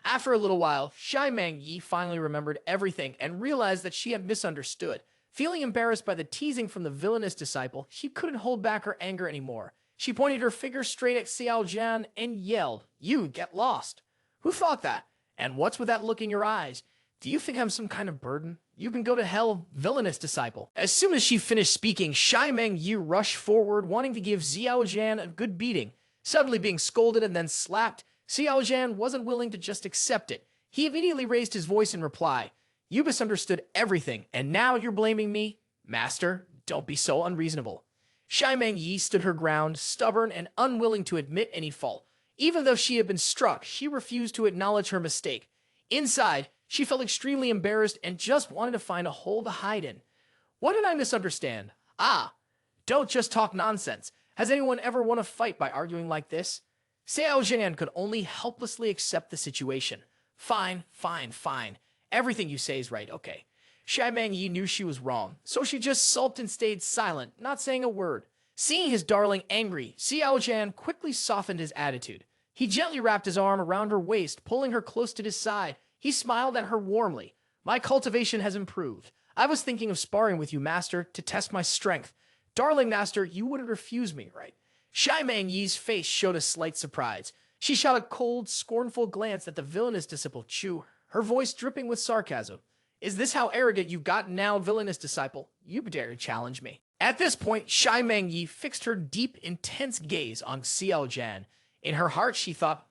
[SPEAKER 1] After a little while, Shai Meng Yi finally remembered everything and realized that she had misunderstood. Feeling embarrassed by the teasing from the villainous disciple, she couldn't hold back her anger anymore. She pointed her finger straight at Xiao Zhan and yelled, You get lost. Who thought that? And what's with that look in your eyes? Do you think I'm some kind of burden? You can go to hell, villainous disciple. As soon as she finished speaking, Shai Meng Yi rushed forward, wanting to give Xiao Zhan a good beating. Suddenly being scolded and then slapped, Xiao Zhan wasn't willing to just accept it. He immediately raised his voice in reply. You misunderstood everything, and now you're blaming me? Master, don't be so unreasonable. Shai Meng Yi stood her ground, stubborn and unwilling to admit any fault. Even though she had been struck, she refused to acknowledge her mistake. Inside, she felt extremely embarrassed and just wanted to find a hole to hide in. What did I misunderstand? Don't just talk nonsense. Has anyone ever won a fight by arguing like this? Xiao Zhan could only helplessly accept the situation. Fine. Everything you say is right, okay. Shai Meng Yi knew she was wrong, so she just sulked and stayed silent, not saying a word. Seeing his darling angry, Xiao Zhan quickly softened his attitude. He gently wrapped his arm around her waist, pulling her close to his side. He smiled at her warmly. My cultivation has improved. I was thinking of sparring with you, Master, to test my strength. Darling Master, you wouldn't refuse me, right? Shai Meng Yi's face showed a slight surprise. She shot a cold, scornful glance at the villainous disciple Chu, her voice dripping with sarcasm. Is this how arrogant you've gotten now, villainous disciple? You dare to challenge me. At this point, Shai Meng Yi fixed her deep, intense gaze on Xiao Zhan. In her heart, she thought,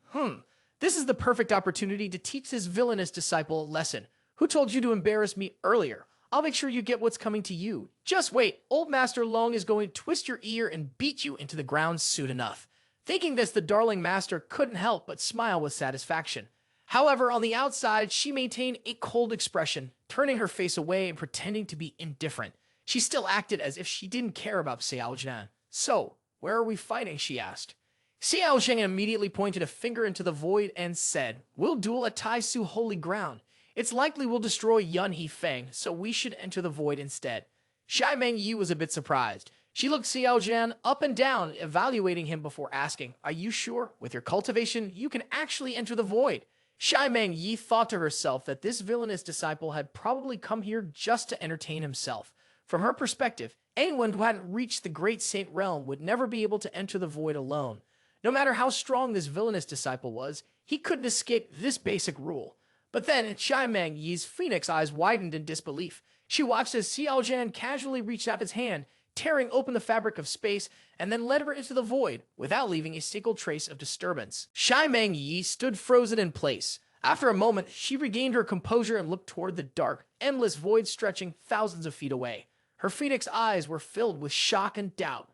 [SPEAKER 1] this is the perfect opportunity to teach this villainous disciple a lesson. Who told you to embarrass me earlier? I'll make sure you get what's coming to you. Just wait, old Master Long is going to twist your ear and beat you into the ground soon enough. Thinking this, the darling master couldn't help but smile with satisfaction. However, on the outside, she maintained a cold expression, turning her face away and pretending to be indifferent. She still acted as if she didn't care about Xiao Zhan. So, where are we fighting, she asked. Xiao Zhan immediately pointed a finger into the void and said, We'll duel at Tai Su Holy Ground. It's likely we'll destroy Yun He Feng, so we should enter the void instead. Shai Meng Yi was a bit surprised. She looked Xiao Zhan up and down, evaluating him before asking, Are you sure? With your cultivation, you can actually enter the void. Shai Meng Yi thought to herself that this villainous disciple had probably come here just to entertain himself. From her perspective, anyone who hadn't reached the Great Saint Realm would never be able to enter the void alone. No matter how strong this villainous disciple was, he couldn't escape this basic rule. But then, Shai Meng Yi's phoenix eyes widened in disbelief. She watched as Xiao Zhan casually reached out his hand, tearing open the fabric of space, and then led her into the void, without leaving a single trace of disturbance. Shai Meng Yi stood frozen in place. After a moment, she regained her composure and looked toward the dark, endless void stretching thousands of feet away. Her phoenix eyes were filled with shock and doubt.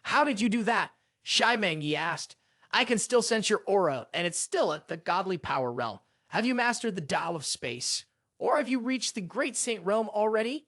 [SPEAKER 1] How did you do that? Shai Meng Yi asked. I can still sense your aura, and it's still at the godly power realm. Have you mastered the Tao of space? Or have you reached the Great Saint Realm already?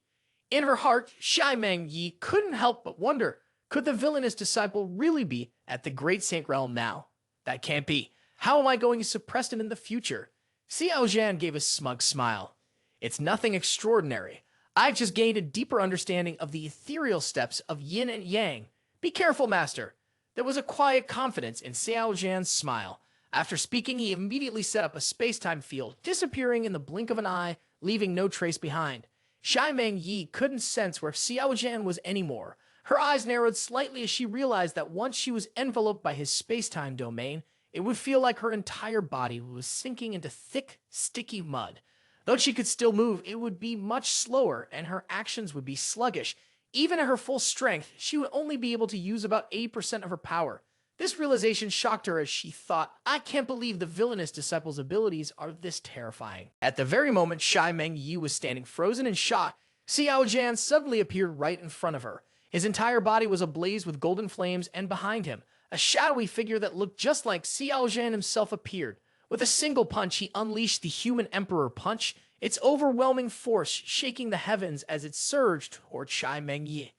[SPEAKER 1] In her heart, Shai Meng Yi couldn't help but wonder, could the villainous disciple really be at the Great Saint Realm now? That can't be. How am I going to suppress him in the future? Xiao Zhan gave a smug smile. It's nothing extraordinary. I've just gained a deeper understanding of the ethereal steps of yin and yang. Be careful, master. There was a quiet confidence in Xiao Zhan's smile. After speaking, he immediately set up a space-time field, disappearing in the blink of an eye, leaving no trace behind. Shai Meng Yi couldn't sense where Xiao Zhan was anymore. Her eyes narrowed slightly as she realized that once she was enveloped by his space-time domain, it would feel like her entire body was sinking into thick, sticky mud. Though she could still move, it would be much slower, and her actions would be sluggish. Even at her full strength, she would only be able to use about 80% of her power. This realization shocked her as she thought, I can't believe the villainous disciple's abilities are this terrifying. At the very moment Shai Meng Yi was standing frozen in shock, Xiao Zhan suddenly appeared right in front of her. His entire body was ablaze with golden flames, and behind him, a shadowy figure that looked just like Xiao Zhan himself appeared. With a single punch, he unleashed the Human Emperor Punch, its overwhelming force shaking the heavens as it surged toward Shai Meng Yi.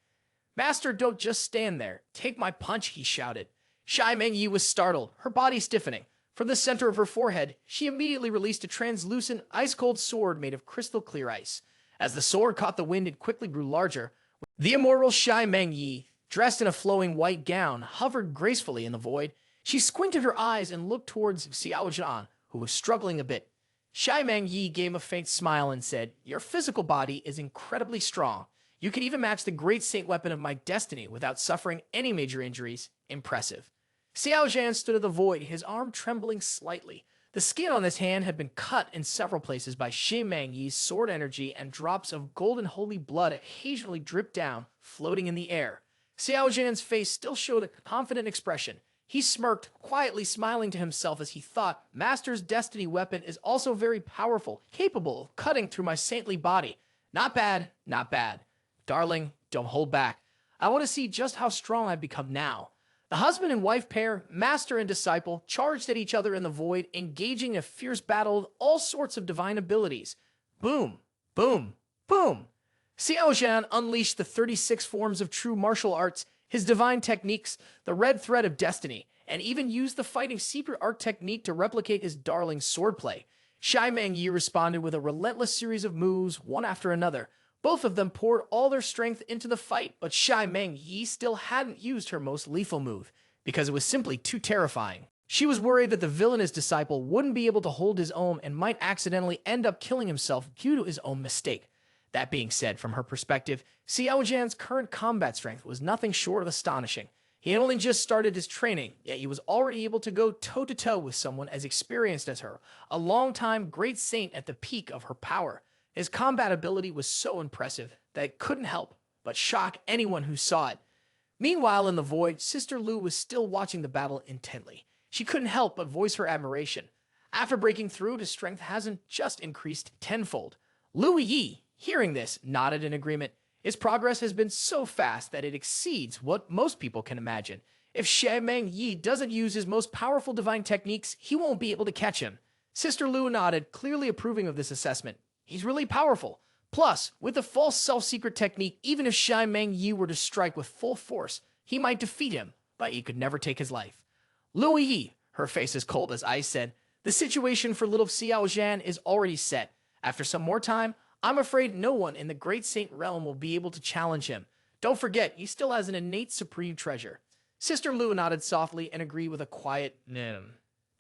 [SPEAKER 1] Master, don't just stand there. Take my punch, he shouted. Shai Meng Yi was startled, her body stiffening. From the center of her forehead, she immediately released a translucent, ice-cold sword made of crystal-clear ice. As the sword caught the wind, it quickly grew larger. The immortal Shai Meng Yi, dressed in a flowing white gown, hovered gracefully in the void. She squinted her eyes and looked towards Xiao Zhan, who was struggling a bit. Shai Meng Yi gave a faint smile and said, Your physical body is incredibly strong. You can even match the great saint weapon of my destiny without suffering any major injuries. Impressive. Xiao Zhan stood in the void, his arm trembling slightly. The skin on his hand had been cut in several places by Shai Meng Yi's sword energy, and drops of golden holy blood occasionally dripped down, floating in the air. Xiao Zhan's face still showed a confident expression. He smirked, quietly smiling to himself as he thought, Master's destiny weapon is also very powerful, capable of cutting through my saintly body. Not bad, not bad. Darling, don't hold back. I want to see just how strong I've become now. The husband and wife pair, master and disciple, charged at each other in the void, engaging in a fierce battle with all sorts of divine abilities. Boom, boom, boom. Xiao Zhan unleashed the 36 forms of true martial arts, his divine techniques, the red thread of destiny, and even used the fighting secret art technique to replicate his darling swordplay. Shai Meng Yi responded with a relentless series of moves, one after another. Both of them poured all their strength into the fight, but Shai Meng Yi still hadn't used her most lethal move, because it was simply too terrifying. She was worried that the villainous disciple wouldn't be able to hold his own and might accidentally end up killing himself due to his own mistake. That being said, from her perspective, Xiao Zhan's current combat strength was nothing short of astonishing. He had only just started his training, yet he was already able to go toe-to-toe with someone as experienced as her, a long-time great saint at the peak of her power. His combat ability was so impressive that it couldn't help but shock anyone who saw it. Meanwhile, in the void, Sister Lu was still watching the battle intently. She couldn't help but voice her admiration. After breaking through, his strength hasn't just increased tenfold. Lu Yi, hearing this, nodded in agreement. His progress has been so fast that it exceeds what most people can imagine. If Shai Meng Yi doesn't use his most powerful divine techniques, he won't be able to catch him. Sister Lu nodded, clearly approving of this assessment. He's really powerful. Plus, with the false self-secret technique, even if Shai Meng Yi were to strike with full force, he might defeat him, but he could never take his life. Lu Yi, her face as cold as ice, said, The situation for little Xiao Zhan is already set. After some more time, I'm afraid no one in the Great Saint realm will be able to challenge him. Don't forget, he still has an innate supreme treasure. Sister Lu nodded softly and agreed with a quiet,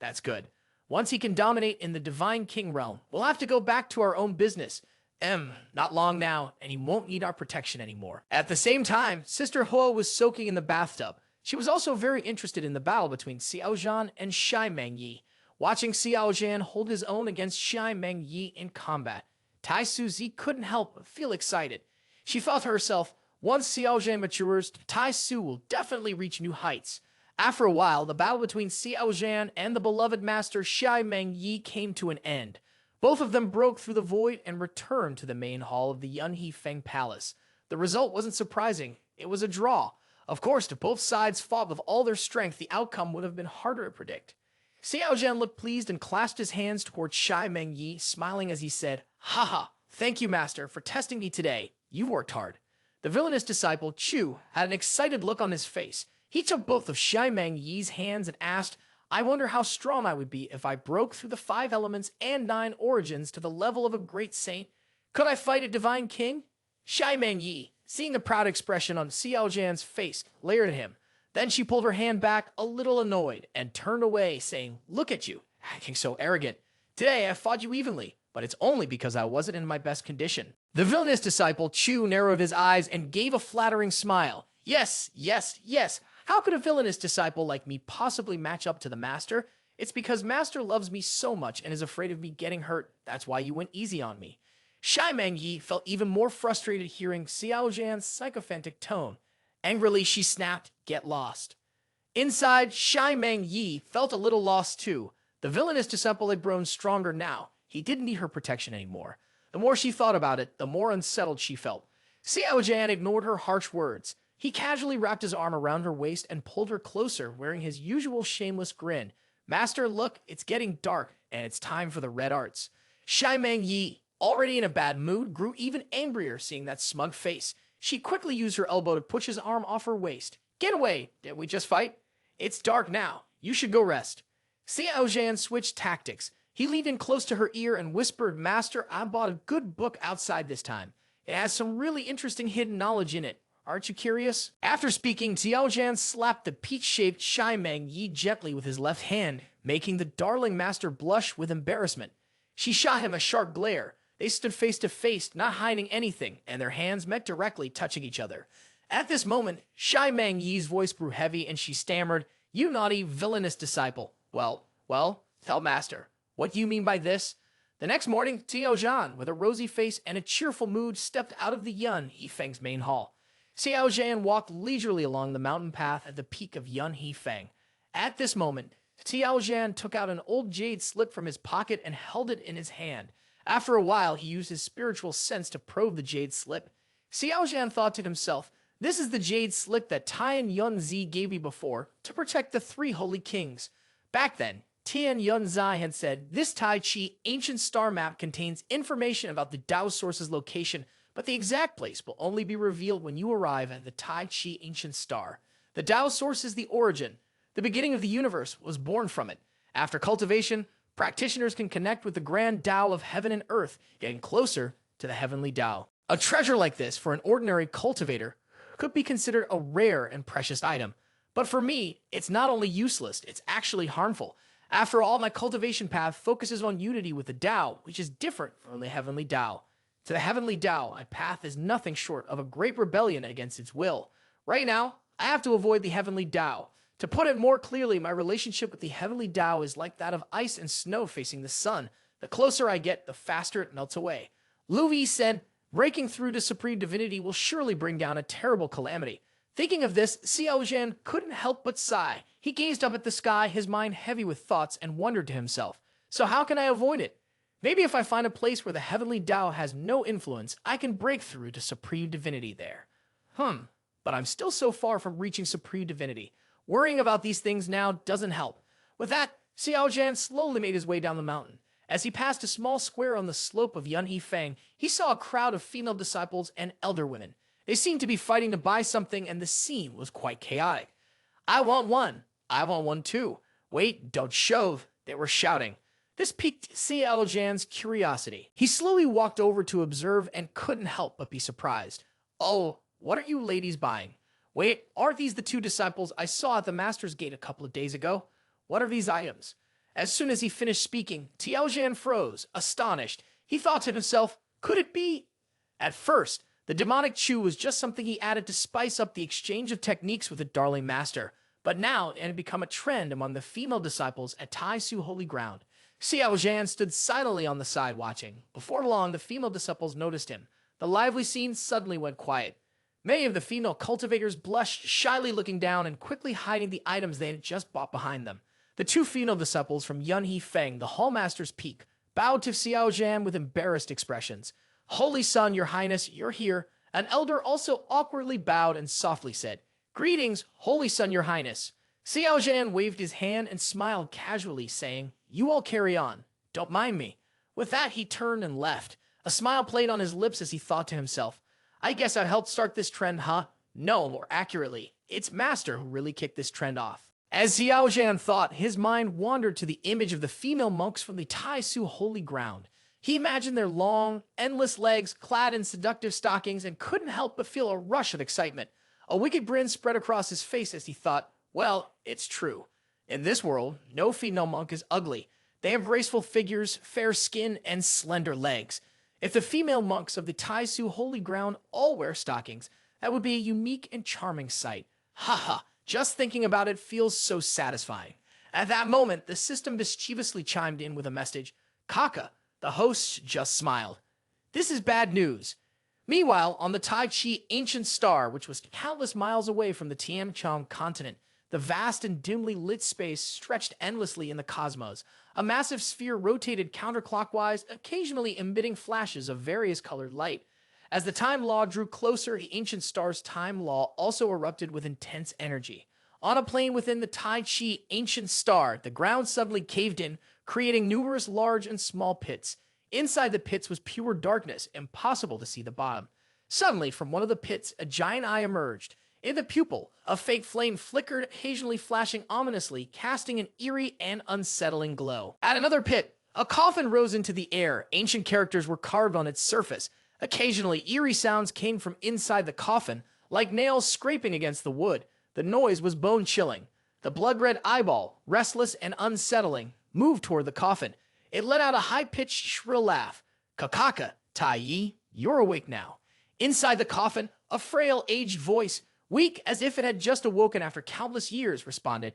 [SPEAKER 1] That's good. Once he can dominate in the Divine King realm, we'll have to go back to our own business. Not long now, and he won't need our protection anymore. At the same time, Sister Ho was soaking in the bathtub. She was also very interested in the battle between Xiao Zhan and Shai Meng Yi. Watching Xiao Zhan hold his own against Shai Meng Yi in combat, Tai Su couldn't help but feel excited. She thought to herself, once Xiao Zhan matures, Tai Su will definitely reach new heights. After a while, the battle between Xiao Zhan and the beloved master Shai Meng Yi came to an end. Both of them broke through the void and returned to the main hall of the Yun He Feng Palace. The result wasn't surprising. It was a draw. Of course, if both sides fought with all their strength, the outcome would have been harder to predict. Xiao Zhan looked pleased and clasped his hands toward Shai Meng Yi, smiling as he said, Haha, thank you, master, for testing me today. You worked hard. The villainous disciple, Chu, had an excited look on his face. He took both of Shai Meng Yi's hands and asked, I wonder how strong I would be if I broke through the 5 elements and 9 origins to the level of a great saint. Could I fight a divine king? Shai Meng Yi, seeing the proud expression on Xiao Zhan's face, glared at him. Then she pulled her hand back, a little annoyed, and turned away, saying, "Look at you, acting so arrogant. Today I fought you evenly, but it's only because I wasn't in my best condition." The villainous disciple Chu narrowed his eyes and gave a flattering smile. "Yes, yes, yes. How could a villainous disciple like me possibly match up to the master? It's because master loves me so much and is afraid of me getting hurt. That's why you went easy on me." Shai Meng Yi felt even more frustrated hearing Xiao Zhan's sycophantic tone. Angrily, she snapped, "Get lost." Inside, Shai Meng Yi felt a little lost too. The villainous disciple had grown stronger now. He didn't need her protection anymore. The more she thought about it, the more unsettled she felt. Xiao Zhan ignored her harsh words. He casually wrapped his arm around her waist and pulled her closer, wearing his usual shameless grin. "Master, look, it's getting dark, and it's time for the red arts." Shai Meng Yi, already in a bad mood, grew even angrier seeing that smug face. She quickly used her elbow to push his arm off her waist. "Get away! Didn't we just fight? It's dark now. You should go rest." Xiao Zhan switched tactics. He leaned in close to her ear and whispered, "Master, I bought a good book outside this time. It has some really interesting hidden knowledge in it. Aren't you curious?" After speaking, Xiao Zhan slapped the peach-shaped Shai Meng Yi gently with his left hand, making the darling master blush with embarrassment. She shot him a sharp glare. They stood face to face, not hiding anything, and their hands met directly, touching each other. At this moment, Shai Meng Yi's voice grew heavy, and she stammered, "You naughty, villainous disciple. Well, tell master. What do you mean by this?" The next morning, Xiao Zhan, with a rosy face and a cheerful mood, stepped out of the Yun He Feng's main hall. Xiao Zhan walked leisurely along the mountain path at the peak of Yun He Feng. At this moment, Xiao Zhan took out an old jade slip from his pocket and held it in his hand. After a while, he used his spiritual sense to probe the jade slip. Xiao Zhan thought to himself, "This is the jade slip that Tian Qiong gave me before to protect the 3 holy kings." Back then, Tian Qiong had said, "This Tai Chi ancient star map contains information about the Tao source's location, but the exact place will only be revealed when you arrive at the Tai Chi ancient star. The Tao source is the origin. The beginning of the universe was born from it. After cultivation, practitioners can connect with the grand Tao of heaven and earth, getting closer to the heavenly Tao. A treasure like this for an ordinary cultivator could be considered a rare and precious item. But for me, it's not only useless, it's actually harmful. After all, my cultivation path focuses on unity with the Tao, which is different from the heavenly Tao. To the heavenly Tao, my path is nothing short of a great rebellion against its will. Right now, I have to avoid the heavenly Tao. To put it more clearly, my relationship with the heavenly Tao is like that of ice and snow facing the sun. The closer I get, the faster it melts away." Lu Yi said, "Breaking through to supreme divinity will surely bring down a terrible calamity." Thinking of this, Xiao Zhan couldn't help but sigh. He gazed up at the sky, his mind heavy with thoughts, and wondered to himself, "So how can I avoid it? Maybe if I find a place where the heavenly Tao has no influence, I can break through to supreme divinity there. But I'm still so far from reaching supreme divinity. Worrying about these things now doesn't help." With that, Xiao Zhan slowly made his way down the mountain. As he passed a small square on the slope of Yun He Feng, he saw a crowd of female disciples and elder women. They seemed to be fighting to buy something, and the scene was quite chaotic. "I want one. I want one too. Wait, don't shove," they were shouting. This piqued Xiao Zhan's curiosity. He slowly walked over to observe and couldn't help but be surprised. "Oh, what are you ladies buying? Wait, aren't these the 2 disciples I saw at the master's gate a couple of days ago? What are these items?" As soon as he finished speaking, Xiao Zhan froze, astonished. He thought to himself, could it be? At first, the demonic Chu was just something he added to spice up the exchange of techniques with the darling master. But now it had become a trend among the female disciples at Tai Su Holy Ground. Xiao Zhan stood silently on the side watching. Before long, the female disciples noticed him. The lively scene suddenly went quiet. Many of the female cultivators blushed, shyly looking down and quickly hiding the items they had just bought behind them. The 2 female disciples from Yun He Feng, the Hallmaster's Peak, bowed to Xiao Zhan with embarrassed expressions. "Holy Son, Your Highness, you're here." An elder also awkwardly bowed and softly said, "Greetings, Holy Son, Your Highness." Xiao Zhan waved his hand and smiled casually, saying, "You all carry on. Don't mind me." With that, he turned and left. A smile played on his lips as he thought to himself, "I guess I helped start this trend, huh? No, more accurately, it's Master who really kicked this trend off." As Xiao Zhan thought, his mind wandered to the image of the female monks from the Tai Su Holy Ground. He imagined their long, endless legs clad in seductive stockings and couldn't help but feel a rush of excitement. A wicked grin spread across his face as he thought, well, it's true. In this world, no female monk is ugly. They have graceful figures, fair skin, and slender legs. If the female monks of the Tai Su Holy Ground all wear stockings, that would be a unique and charming sight. Haha, just thinking about it feels so satisfying. At that moment, the system mischievously chimed in with a message. Kaka, the host, just smiled. This is bad news. Meanwhile, on the Tai Chi ancient star, which was countless miles away from the Tian Qiong Continent, the vast and dimly lit space stretched endlessly in the cosmos. A massive sphere rotated counterclockwise, occasionally emitting flashes of various colored light. As the time law drew closer, the ancient star's time law also erupted with intense energy. On a plane within the Tai Chi ancient star, the ground suddenly caved in, creating numerous large and small pits. Inside the pits was pure darkness, impossible to see the bottom. Suddenly, from one of the pits, a giant eye emerged. In the pupil, a fake flame flickered, occasionally flashing ominously, casting an eerie and unsettling glow. At another pit, a coffin rose into the air. Ancient characters were carved on its surface. Occasionally, eerie sounds came from inside the coffin, like nails scraping against the wood. The noise was bone-chilling. The blood-red eyeball, restless and unsettling, moved toward the coffin. It let out a high-pitched, shrill laugh. Kakaka, Tai Yi, you're awake now. Inside the coffin, a frail, aged voice, weak as if it had just awoken after countless years, responded.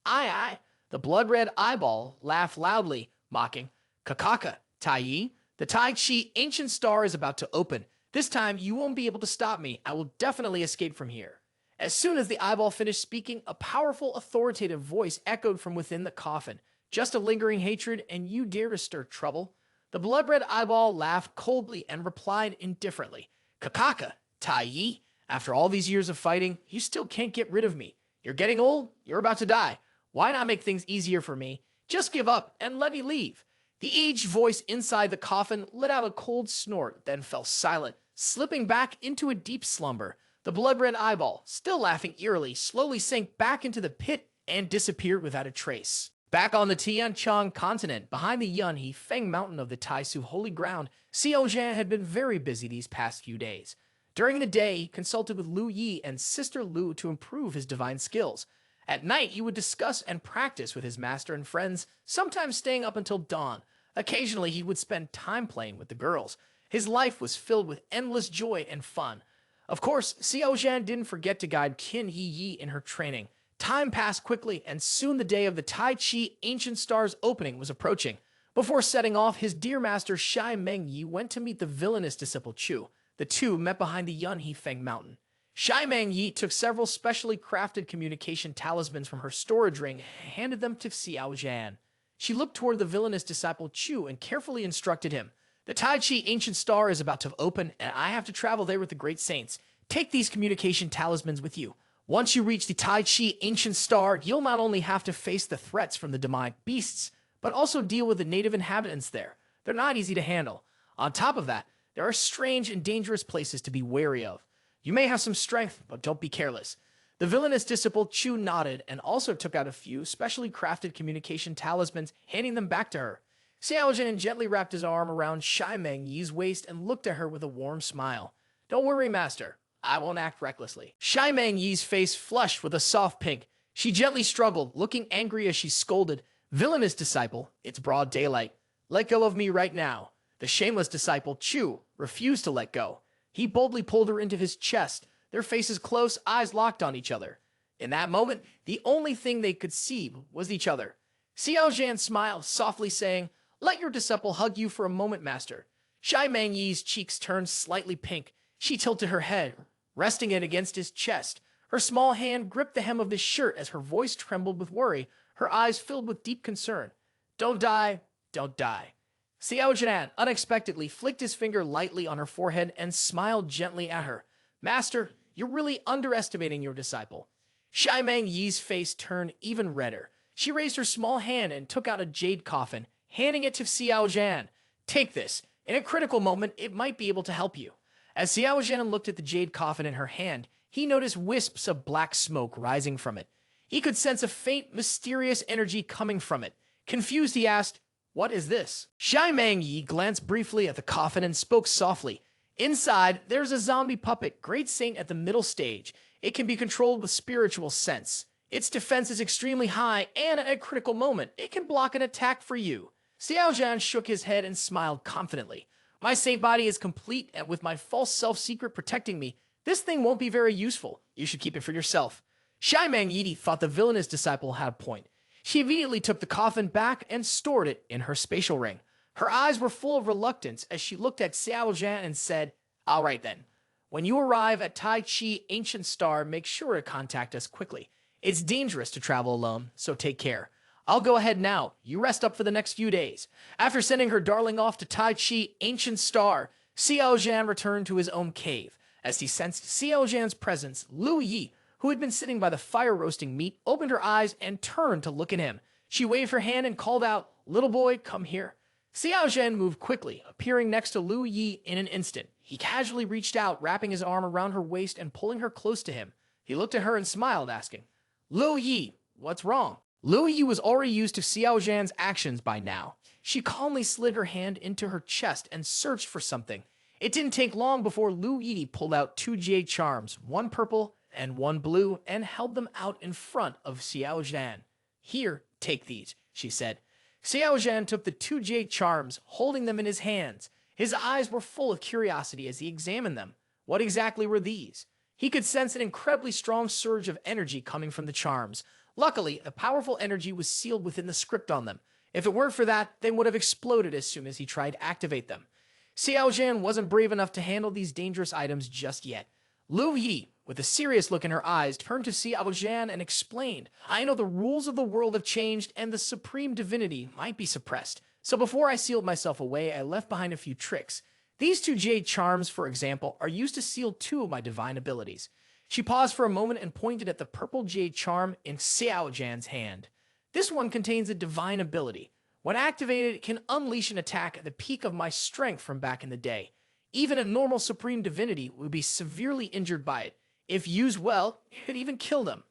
[SPEAKER 1] Aye. The blood-red eyeball laughed loudly, mocking. Kakaka, Tai Yi, the Tai Chi ancient star is about to open. This time, you won't be able to stop me. I will definitely escape from here. As soon as the eyeball finished speaking, a powerful, authoritative voice echoed from within the coffin. Just a lingering hatred, and you dare to stir trouble? The blood-red eyeball laughed coldly and replied indifferently. Kakaka, Tai Yi, after all these years of fighting, you still can't get rid of me. You're getting old, you're about to die. Why not make things easier for me? Just give up and let me leave. The aged voice inside the coffin let out a cold snort, then fell silent, slipping back into a deep slumber. The blood-red eyeball, still laughing eerily, slowly sank back into the pit and disappeared without a trace. Back on the Tian Qiong Continent, behind the Yun He Feng mountain of the Tai Su Holy Ground, Xiao Zhan had been very busy these past few days. During the day, he consulted with Lu Yi and Sister Lu to improve his divine skills. At night, he would discuss and practice with his master and friends, sometimes staying up until dawn. Occasionally, he would spend time playing with the girls. His life was filled with endless joy and fun. Of course, Xiao Zhan didn't forget to guide Qin He Yi in her training. Time passed quickly, and soon the day of the Tai Chi Ancient Star's opening was approaching. Before setting off, his dear master Shai Meng Yi went to meet the villainous disciple Chu. The two met behind the Yun He Feng mountain. Shai Meng Yi took several specially crafted communication talismans from her storage ring and handed them to Xiao Zhan. She looked toward the villainous disciple Chu and carefully instructed him. The Tai Chi Ancient Star is about to open, and I have to travel there with the great saints. Take these communication talismans with you. Once you reach the Tai Chi Ancient Star, you'll not only have to face the threats from the demonic beasts, but also deal with the native inhabitants there. They're not easy to handle. On top of that, there are strange and dangerous places to be wary of. You may have some strength, but don't be careless. The villainous disciple Chu nodded and also took out a few specially crafted communication talismans, handing them back to her. Xiao Zhan gently wrapped his arm around Shai Meng Yi's waist and looked at her with a warm smile. Don't worry, master. I won't act recklessly. Shai Meng Yi's face flushed with a soft pink. She gently struggled, looking angry as she scolded. Villainous disciple, it's broad daylight. Let go of me right now. The shameless disciple, Chu, refused to let go. He boldly pulled her into his chest, their faces close, eyes locked on each other. In that moment, the only thing they could see was each other. Xiao Zhan smiled, softly saying, Let your disciple hug you for a moment, master. Shai Meng Yi's cheeks turned slightly pink. She tilted her head, resting it against his chest. Her small hand gripped the hem of his shirt as her voice trembled with worry, her eyes filled with deep concern. Don't die, don't die. Xiao Zhan unexpectedly flicked his finger lightly on her forehead and smiled gently at her. Master, you're really underestimating your disciple. Shai Meng Yi's face turned even redder. She raised her small hand and took out a jade coffin, handing it to Xiao Zhan. Take this. In a critical moment, it might be able to help you. As Xiao Zhan looked at the jade coffin in her hand, he noticed wisps of black smoke rising from it. He could sense a faint, mysterious energy coming from it. Confused, he asked, What is this? Shai Meng Yi glanced briefly at the coffin and spoke softly. Inside, there's a zombie puppet, Great Saint, at the middle stage. It can be controlled with spiritual sense. Its defense is extremely high, and at a critical moment, it can block an attack for you. Xiao Zhan shook his head and smiled confidently. My saint body is complete, and with my false self-secret protecting me, this thing won't be very useful. You should keep it for yourself. Shai Mang Yidi thought the villainous disciple had a point. She immediately took the coffin back and stored it in her spatial ring. Her eyes were full of reluctance as she looked at Xiao Zhan and said, "All right then. When you arrive at Tai Chi Ancient Star, make sure to contact us quickly. It's dangerous to travel alone, so take care. I'll go ahead now. You rest up for the next few days." After sending her darling off to Tai Chi Ancient Star, Xiao Zhan returned to his own cave. As he sensed Xiao Zhan's presence, Lu Yi, who had been sitting by the fire roasting meat, opened her eyes and turned to look at him. She waved her hand and called out, "Little boy, come here." Xiao Zhan moved quickly, appearing next to Lu Yi in an instant. He casually reached out, wrapping his arm around her waist and pulling her close to him. He looked at her and smiled, asking, "Lu Yi, what's wrong?" Lu Yi was already used to Xiao Zhan's actions by now. She calmly slid her hand into her chest and searched for something. It didn't take long before Lu Yi pulled out 2 jade charms, one purple and one blue, and held them out in front of Xiao Zhan. "Here, take these," she said. Xiao Zhan took the 2 jade charms, holding them in his hands. His eyes were full of curiosity as he examined them. What exactly were these? He could sense an incredibly strong surge of energy coming from the charms. Luckily, the powerful energy was sealed within the script on them. If it weren't for that, they would have exploded as soon as he tried to activate them. Xiao Zhan wasn't brave enough to handle these dangerous items just yet. Lu Yi, with a serious look in her eyes, turned to Xiao Zhan and explained, "I know the rules of the world have changed and the supreme divinity might be suppressed. So before I sealed myself away, I left behind a few tricks. These 2 jade charms, for example, are used to seal 2 of my divine abilities." She paused for a moment and pointed at the purple jade charm in Xiao Zhan's hand. "This one contains a divine ability. When activated, it can unleash an attack at the peak of my strength from back in the day. Even a normal supreme divinity would be severely injured by it. If used well, it could even kill them."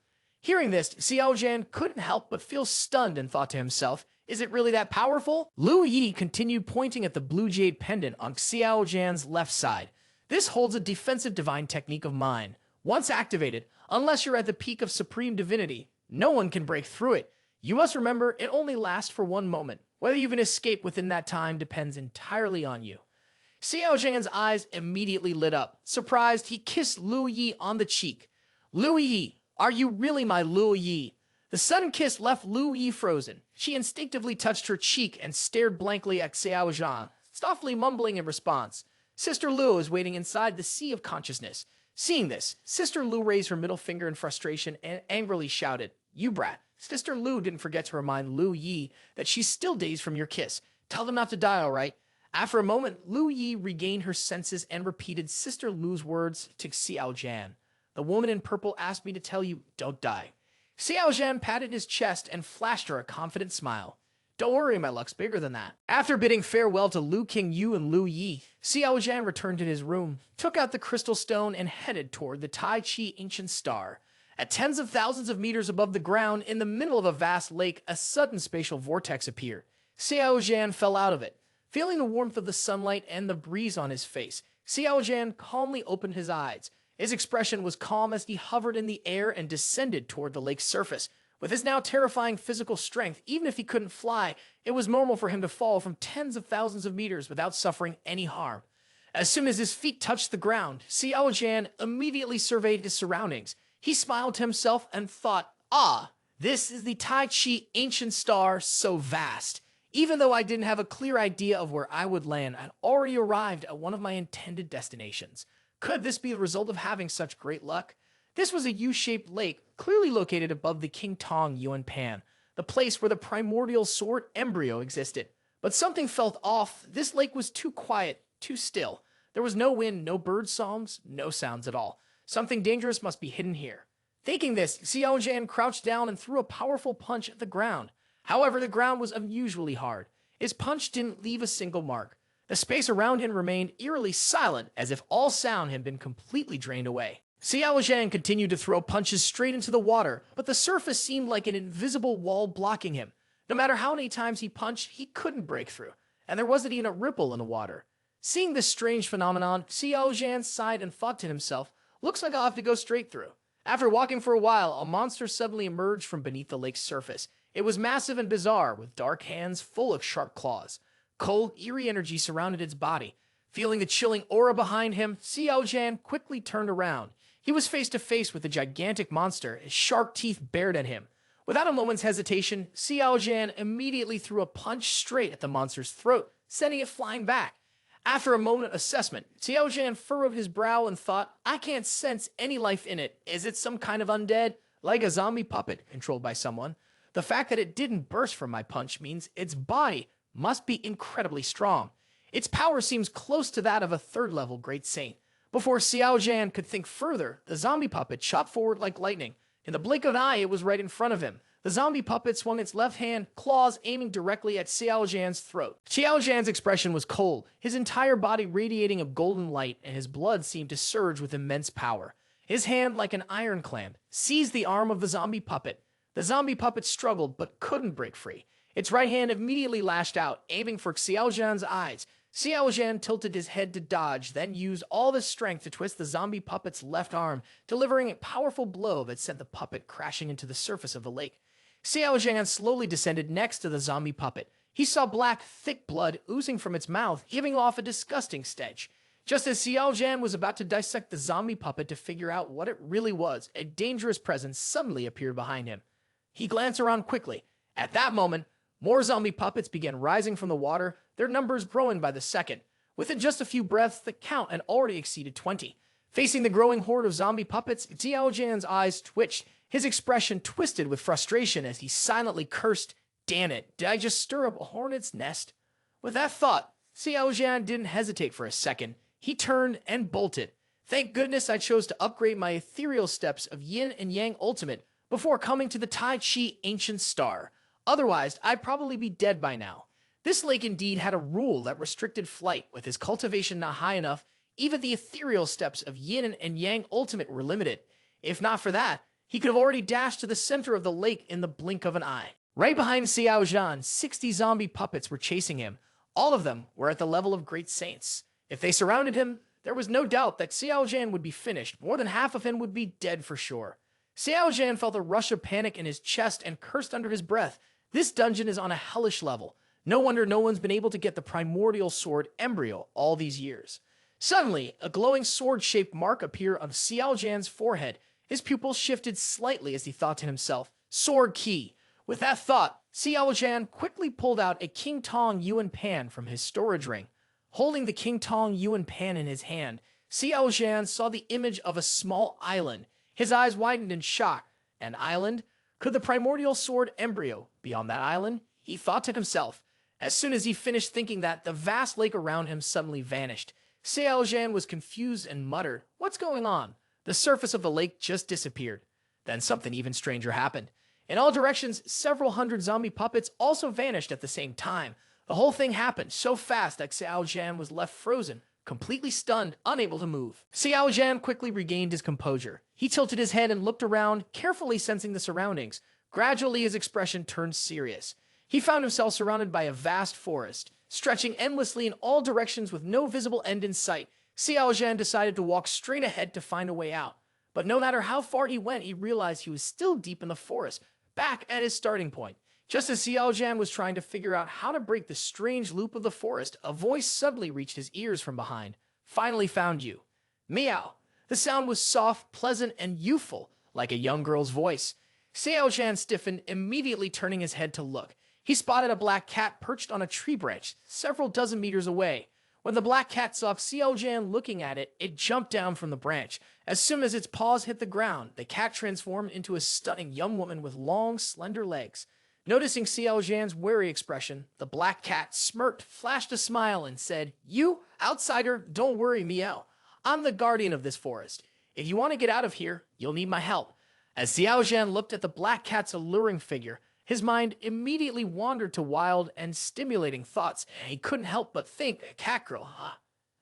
[SPEAKER 1] Hearing this, Xiao Zhan couldn't help but feel stunned and thought to himself, "Is it really that powerful?" Lu Yi continued pointing at the blue jade pendant on Xiao Zhan's left side. "This holds a defensive divine technique of mine. Once activated, unless you're at the peak of supreme divinity, no one can break through it. You must remember, it only lasts for 1 moment. Whether you can escape within that time depends entirely on you." Xiao Zhan's eyes immediately lit up. Surprised, he kissed Lu Yi on the cheek. "Lu Yi, are you really my Lu Yi?" The sudden kiss left Lu Yi frozen. She instinctively touched her cheek and stared blankly at Xiao Zhan, softly mumbling in response. Sister Lu is waiting inside the sea of consciousness. Seeing this, Sister Lu raised her middle finger in frustration and angrily shouted, "You brat." Sister Lu didn't forget to remind Lu Yi that she's still dazed from your kiss. "Tell them not to die, all right?" After a moment, Lu Yi regained her senses and repeated Sister Lu's words to Xiao Zhan. "The woman in purple asked me to tell you, don't die." Xiao Zhan patted his chest and flashed her a confident smile. "Don't worry, my luck's bigger than that." After bidding farewell to Lu Qingyu and Lu Yi, Xiao Zhan returned to his room, took out the crystal stone, and headed toward the Tai Chi Ancient Star. At tens of thousands of meters above the ground, in the middle of a vast lake, a sudden spatial vortex appeared. Xiao Zhan fell out of it. Feeling the warmth of the sunlight and the breeze on his face, Xiao Zhan calmly opened his eyes. His expression was calm as he hovered in the air and descended toward the lake's surface. With his now terrifying physical strength, even if he couldn't fly, it was normal for him to fall from tens of thousands of meters without suffering any harm. As soon as his feet touched the ground, Xiao Zhan immediately surveyed his surroundings. He smiled to himself and thought, "Ah, this is the Tai Chi Ancient Star, so vast. Even though I didn't have a clear idea of where I would land, I'd already arrived at one of my intended destinations. Could this be the result of having such great luck?" This was a U-shaped lake, clearly located above the King Tong Yuan Pan, the place where the primordial sword embryo existed. But something felt off. This lake was too quiet, too still. There was no wind, no bird songs, no sounds at all. Something dangerous must be hidden here. Thinking this, Xiao Zhan crouched down and threw a powerful punch at the ground. However, the ground was unusually hard. His punch didn't leave a single mark. The space around him remained eerily silent, as if all sound had been completely drained away. Xiao Zhan continued to throw punches straight into the water, but the surface seemed like an invisible wall blocking him. No matter how many times he punched, he couldn't break through, and there wasn't even a ripple in the water. Seeing this strange phenomenon, Xiao Zhan sighed and thought to himself, looks like I'll have to go straight through. After walking for a while, a monster suddenly emerged from beneath the lake's surface. It was massive and bizarre, with dark hands full of sharp claws. Cold, eerie energy surrounded its body. Feeling the chilling aura behind him, Xiao Zhan quickly turned around. He was face to face with a gigantic monster, his sharp teeth bared at him. Without a moment's hesitation, Xiao Zhan immediately threw a punch straight at the monster's throat, sending it flying back. After a moment of assessment, Xiao Zhan furrowed his brow and thought, I can't sense any life in it. Is it some kind of undead? Like a zombie puppet controlled by someone? The fact that it didn't burst from my punch means its body must be incredibly strong. Its power seems close to that of a third-level Great Saint. Before Xiao Zhan could think further, the zombie puppet shot forward like lightning. In the blink of an eye, it was right in front of him. The zombie puppet swung its left hand, claws aiming directly at Xiao Zhan's throat. Xiao Zhan's expression was cold, his entire body radiating a golden light, and his blood seemed to surge with immense power. His hand, like an iron clamp, seized the arm of the zombie puppet. The zombie puppet struggled but couldn't break free. Its right hand immediately lashed out, aiming for Xiao Zhan's eyes. Xiao Zhan tilted his head to dodge, then used all his strength to twist the zombie puppet's left arm, delivering a powerful blow that sent the puppet crashing into the surface of the lake. Xiao Zhan slowly descended next to the zombie puppet. He saw black, thick blood oozing from its mouth, giving off a disgusting stench. Just as Xiao Zhan was about to dissect the zombie puppet to figure out what it really was, a dangerous presence suddenly appeared behind him. He glanced around quickly. At that moment, more zombie puppets began rising from the water, their numbers growing by the second. Within just a few breaths, the count had already exceeded 20. Facing the growing horde of zombie puppets, Xiao Zhan's eyes twitched. His expression twisted with frustration as he silently cursed, Damn it, did I just stir up a hornet's nest? With that thought, Xiao Zhan didn't hesitate for a second. He turned and bolted. Thank goodness I chose to upgrade my ethereal steps of Yin and Yang Ultimate before coming to the Tai Chi Ancient Star. Otherwise, I'd probably be dead by now. This lake indeed had a rule that restricted flight. With his cultivation not high enough, even the ethereal steps of Yin and Yang Ultimate were limited. If not for that, he could have already dashed to the center of the lake in the blink of an eye. Right behind Xiao Zhan, 60 zombie puppets were chasing him. All of them were at the level of great saints. If they surrounded him, there was no doubt that Xiao Zhan would be finished. More than half of him would be dead for sure. Xiao Zhan felt a rush of panic in his chest and cursed under his breath. This dungeon is on a hellish level. No wonder no one's been able to get the primordial sword embryo all these years. Suddenly, a glowing sword-shaped mark appeared on Xiao Zhan's forehead. His pupils shifted slightly as he thought to himself, sword key. With that thought, Xiao Zhan quickly pulled out a King Tong Yuan pan from his storage ring. Holding the King Tong Yuan pan in his hand, Xiao Zhan saw the image of a small island. His eyes widened in shock. An island? Could the primordial sword embryo be on that island? He thought to himself. As soon as he finished thinking that, the vast lake around him suddenly vanished. Xiao Zhan was confused and muttered, What's going on? The surface of the lake just disappeared. Then something even stranger happened. In all directions, several hundred zombie puppets also vanished at the same time. The whole thing happened so fast that Xiao Zhan was left frozen, completely stunned, unable to move. Xiao Zhan quickly regained his composure. He tilted his head and looked around, carefully sensing the surroundings. Gradually, his expression turned serious. He found himself surrounded by a vast forest, stretching endlessly in all directions with no visible end in sight. Xiao Zhan decided to walk straight ahead to find a way out. But no matter how far he went, he realized he was still deep in the forest, back at his starting point. Just as Xiao Zhan was trying to figure out how to break the strange loop of the forest, a voice suddenly reached his ears from behind. Finally found you. Meow. The sound was soft, pleasant, and youthful, like a young girl's voice. Xiao Zhan stiffened, immediately turning his head to look. He spotted a black cat perched on a tree branch, several dozen meters away. When the black cat saw Xiao Zhan looking at it, it jumped down from the branch. As soon as its paws hit the ground, the cat transformed into a stunning young woman with long, slender legs. Noticing Xiao Zhan's wary expression, the black cat smirked, flashed a smile, and said, You, outsider, don't worry, Meow. I'm the guardian of this forest. If you want to get out of here, you'll need my help. As Xiao Zhan looked at the black cat's alluring figure, his mind immediately wandered to wild and stimulating thoughts. He couldn't help but think, cat girl,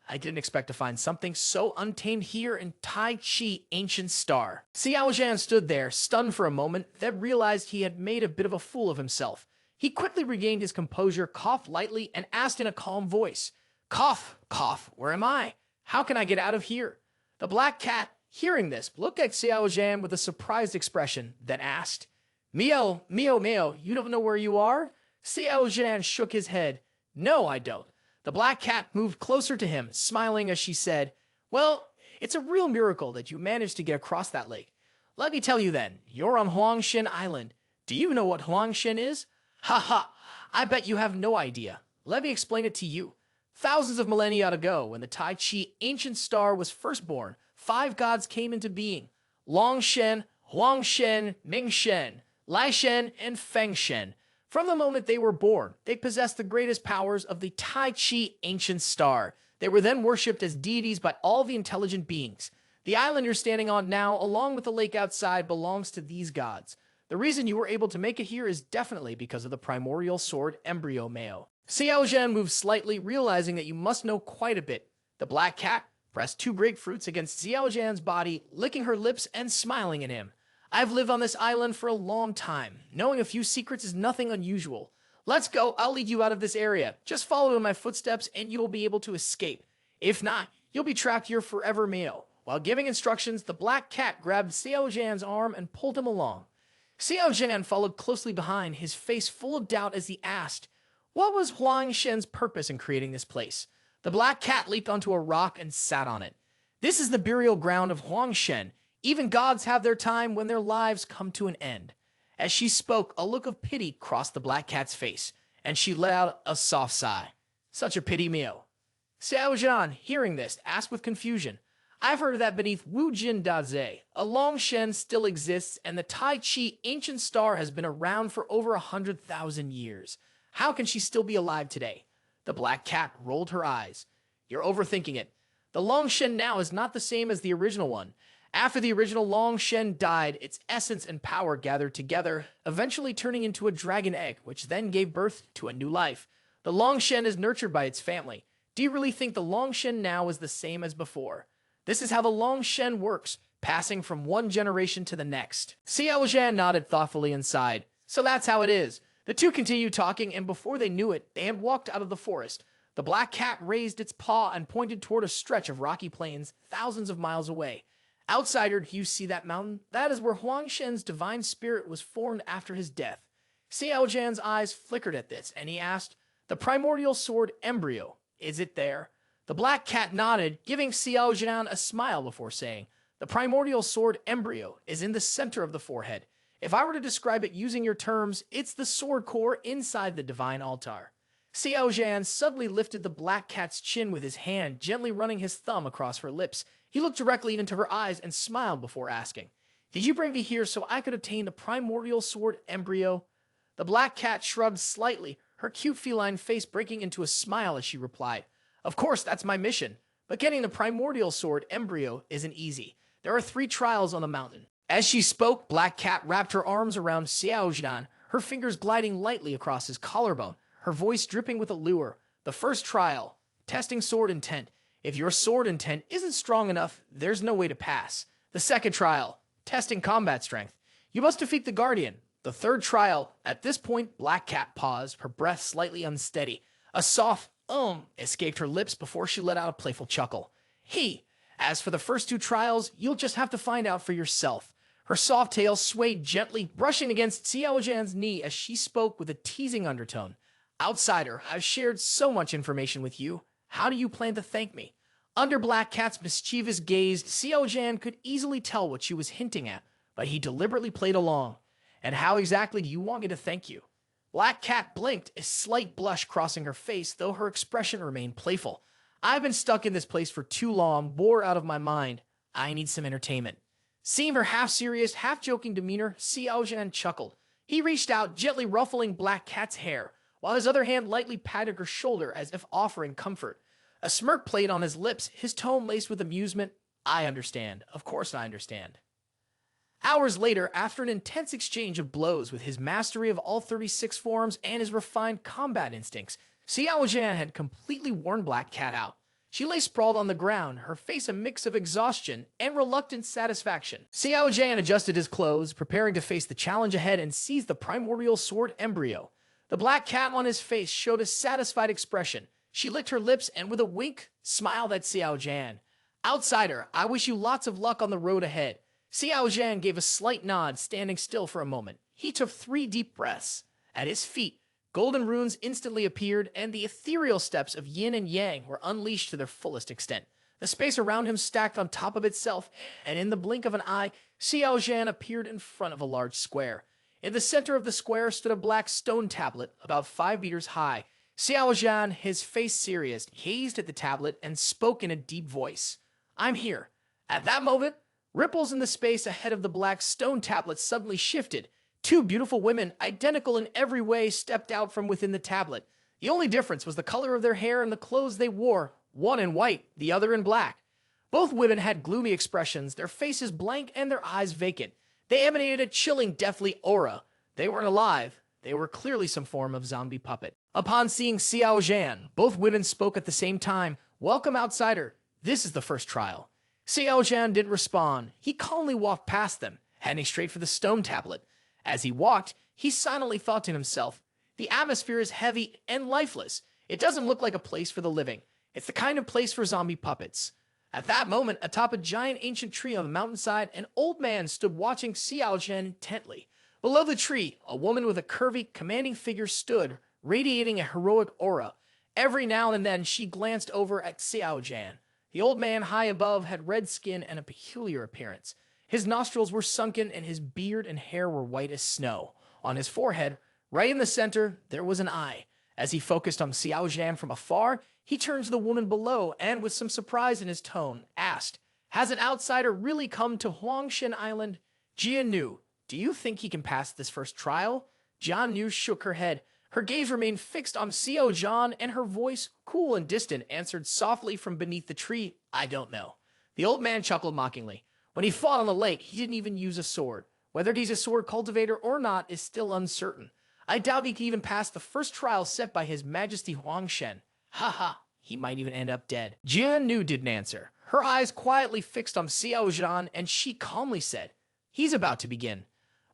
[SPEAKER 1] I didn't expect to find something so untamed here in Tai Chi Ancient Star. Xiao Zhan stood there, stunned for a moment, then realized he had made a bit of a fool of himself. He quickly regained his composure, coughed lightly, and asked in a calm voice, Cough, cough, where am I? How can I get out of here? The black cat, hearing this, looked at Xiao Zhan with a surprised expression, then asked, Mio, Mio, Mio, you don't know where you are? Xiao Zhan shook his head. No, I don't. The black cat moved closer to him, smiling as she said, Well, it's a real miracle that you managed to get across that lake. Let me tell you then, you're on Huangshen Island. Do you know what Huangshen is? Ha ha, I bet you have no idea. Let me explain it to you. Thousands of millennia ago, when the Tai Chi ancient star was first born, 5 gods came into being. Longshen, Huangshen, Mingshen, Laishen, and Fengshen. From the moment they were born, they possessed the greatest powers of the Tai Chi ancient star. They were then worshipped as deities by all the intelligent beings. The island you're standing on now, along with the lake outside, belongs to these gods. The reason you were able to make it here is definitely because of the primordial sword embryo Mao. Xiao Zhan moved slightly, realizing that you must know quite a bit. The black cat pressed 2 grapefruits against Xiao Zhan's body, licking her lips and smiling at him. I've lived on this island for a long time. Knowing a few secrets is nothing unusual. Let's go, I'll lead you out of this area. Just follow in my footsteps and you'll be able to escape. If not, you'll be trapped here forever, Mao. While giving instructions, the black cat grabbed Xiao Zhan's arm and pulled him along. Xiao Zhan followed closely behind, his face full of doubt as he asked, What was Huangshen's purpose in creating this place? The black cat leaped onto a rock and sat on it. This is the burial ground of Huangshen. Even gods have their time when their lives come to an end. As she spoke, a look of pity crossed the black cat's face, and she let out a soft sigh. Such a pity, Mio. Xiao Zhan, hearing this, asked with confusion, I've heard that beneath Wu Jin Da Ze, a Longshen still exists, and the Tai Chi ancient star has been around for over 100,000 years. How can she still be alive today? The black cat rolled her eyes. You're overthinking it. The Longshen now is not the same as the original one. After the original Longshen died, its essence and power gathered together, eventually turning into a dragon egg, which then gave birth to a new life. The Longshen is nurtured by its family. Do you really think the Longshen now is the same as before? This is how the Longshen works, passing from one generation to the next. Xiao Zhan nodded thoughtfully and sighed. So that's how it is. The two continued talking, and before they knew it, they had walked out of the forest. The black cat raised its paw and pointed toward a stretch of rocky plains thousands of miles away. Outsider, do you see that mountain? That is where Huangshen's divine spirit was formed after his death. Xiao Zhan's eyes flickered at this, and he asked, The primordial sword embryo, is it there? The black cat nodded, giving Xiao Zhan a smile before saying, The primordial sword embryo is in the center of the forehead. If I were to describe it using your terms, it's the sword core inside the divine altar. Xiao Zhan suddenly lifted the black cat's chin with his hand, gently running his thumb across her lips. He looked directly into her eyes and smiled before asking, Did you bring me here so I could obtain the primordial sword embryo? The black cat shrugged slightly, her cute feline face breaking into a smile as she replied, Of course, that's my mission, but getting the primordial sword embryo isn't easy. There are 3 trials on the mountain. As she spoke, Black Cat wrapped her arms around Xiao Zhan, her fingers gliding lightly across his collarbone, her voice dripping with allure. The first trial, testing sword intent. If your sword intent isn't strong enough, there's no way to pass. The second trial, testing combat strength. You must defeat the Guardian. The third trial, at this point, Black Cat paused, her breath slightly unsteady. A soft escaped her lips before she let out a playful chuckle. As for the first 2 trials, you'll just have to find out for yourself. Her soft tail swayed gently, brushing against Xiao Zhan's knee as she spoke with a teasing undertone. Outsider, I've shared so much information with you. How do you plan to thank me? Under Black Cat's mischievous gaze, Xiao Zhan could easily tell what she was hinting at, but he deliberately played along. And how exactly do you want me to thank you? Black Cat blinked, a slight blush crossing her face, though her expression remained playful. I've been stuck in this place for too long, bored out of my mind. I need some entertainment. Seeing her half-serious, half-joking demeanor, Xiao Zhan chuckled. He reached out, gently ruffling Black Cat's hair, while his other hand lightly patted her shoulder as if offering comfort. A smirk played on his lips, his tone laced with amusement. I understand. Of course I understand. Hours later, after an intense exchange of blows with his mastery of all 36 forms and his refined combat instincts, Xiao Zhan had completely worn Black Cat out. She lay sprawled on the ground, her face a mix of exhaustion and reluctant satisfaction. Xiao Zhan adjusted his clothes, preparing to face the challenge ahead and seize the primordial sword embryo. The black cat on his face showed a satisfied expression. She licked her lips and with a wink, smiled at Xiao Zhan. Outsider, I wish you lots of luck on the road ahead. Xiao Zhan gave a slight nod, standing still for a moment. He took 3 deep breaths. At his feet, golden runes instantly appeared, and the ethereal steps of yin and yang were unleashed to their fullest extent. The space around him stacked on top of itself, and in the blink of an eye, Xiao Zhan appeared in front of a large square. In the center of the square stood a black stone tablet about 5 meters high. Xiao Zhan, his face serious, gazed at the tablet and spoke in a deep voice. I'm here. At that moment, ripples in the space ahead of the black stone tablet suddenly shifted. 2 beautiful women, identical in every way, stepped out from within the tablet. The only difference was the color of their hair and the clothes they wore, one in white, the other in black. Both women had gloomy expressions, their faces blank and their eyes vacant. They emanated a chilling, deathly aura. They weren't alive. They were clearly some form of zombie puppet. Upon seeing Xiao Zhan, both women spoke at the same time. Welcome, outsider. This is the first trial. Xiao Zhan didn't respond. He calmly walked past them, heading straight for the stone tablet. As he walked, he silently thought to himself, the atmosphere is heavy and lifeless. It doesn't look like a place for the living. It's the kind of place for zombie puppets. At that moment, atop a giant ancient tree on the mountainside, an old man stood watching Xiao Zhan intently. Below the tree, a woman with a curvy, commanding figure stood, radiating a heroic aura. Every now and then, she glanced over at Xiao Zhan. The old man high above had red skin and a peculiar appearance. His nostrils were sunken and his beard and hair were white as snow. On his forehead, right in the center, there was an eye. As he focused on Xiao Zhan from afar, he turned to the woman below and, with some surprise in his tone, asked, has an outsider really come to Huangshan Island? Jiannu, do you think he can pass this first trial? Jiannu shook her head. Her gaze remained fixed on Xiao Zhan, and her voice, cool and distant, answered softly from beneath the tree, I don't know. The old man chuckled mockingly. When he fought on the lake, he didn't even use a sword. Whether he's a sword cultivator or not is still uncertain. I doubt he can even pass the first trial set by His Majesty Huangshan. Ha ha, he might even end up dead. Jiannu didn't answer. Her eyes quietly fixed on Xiao Zhan, and she calmly said, he's about to begin.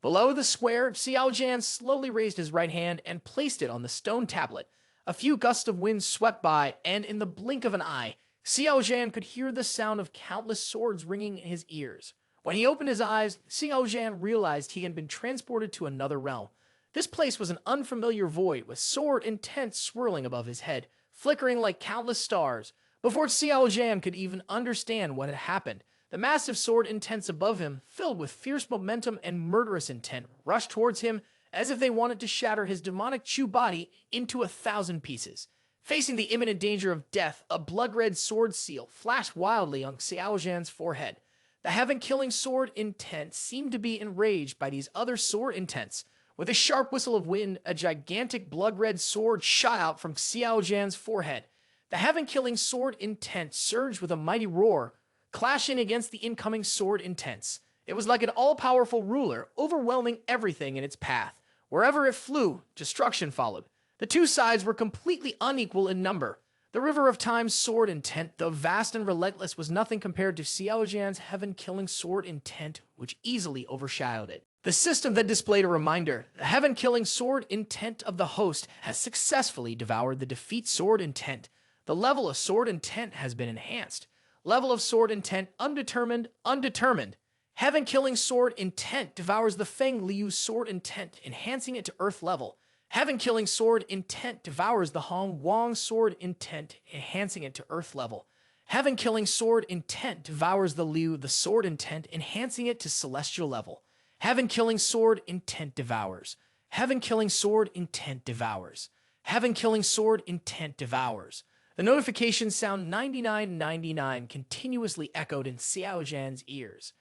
[SPEAKER 1] Below the square, Xiao Zhan slowly raised his right hand and placed it on the stone tablet. A few gusts of wind swept by, and in the blink of an eye, Xiao Zhan could hear the sound of countless swords ringing in his ears. When he opened his eyes, Xiao Zhan realized he had been transported to another realm. This place was an unfamiliar void with sword intent swirling above his head, flickering like countless stars. Before Xiao Zhan could even understand what had happened, the massive sword intents above him, filled with fierce momentum and murderous intent, rushed towards him as if they wanted to shatter his demonic Chu body into 1,000 pieces. Facing the imminent danger of death, a blood-red sword seal flashed wildly on Xiao Zhan's forehead. The heaven-killing sword intent seemed to be enraged by these other sword intents. With a sharp whistle of wind, a gigantic blood-red sword shot out from Xiao Zhan's forehead. The heaven-killing sword intent surged with a mighty roar, clashing against the incoming sword intents. It was like an all-powerful ruler, overwhelming everything in its path. Wherever it flew, destruction followed. The two sides were completely unequal in number. The river of time's sword intent, though vast and relentless, was nothing compared to Xiao Zhan's heaven-killing sword intent, which easily overshadowed it. The system then displayed a reminder. The heaven-killing sword intent of the host has successfully devoured the defeat sword intent. The level of sword intent has been enhanced. Level of sword intent undetermined, undetermined. Heaven-killing sword intent devours the Feng Liu sword intent, enhancing it to earth level. Heaven-killing sword intent devours the Hong Wang sword intent, enhancing it to earth level. Heaven-killing sword intent devours the Liu the sword intent, enhancing it to celestial level. Heaven-killing sword intent devours. Heaven-killing sword intent devours. Heaven-killing sword intent devours. The notification sound 9999 continuously echoed in Xiao Zhan's ears.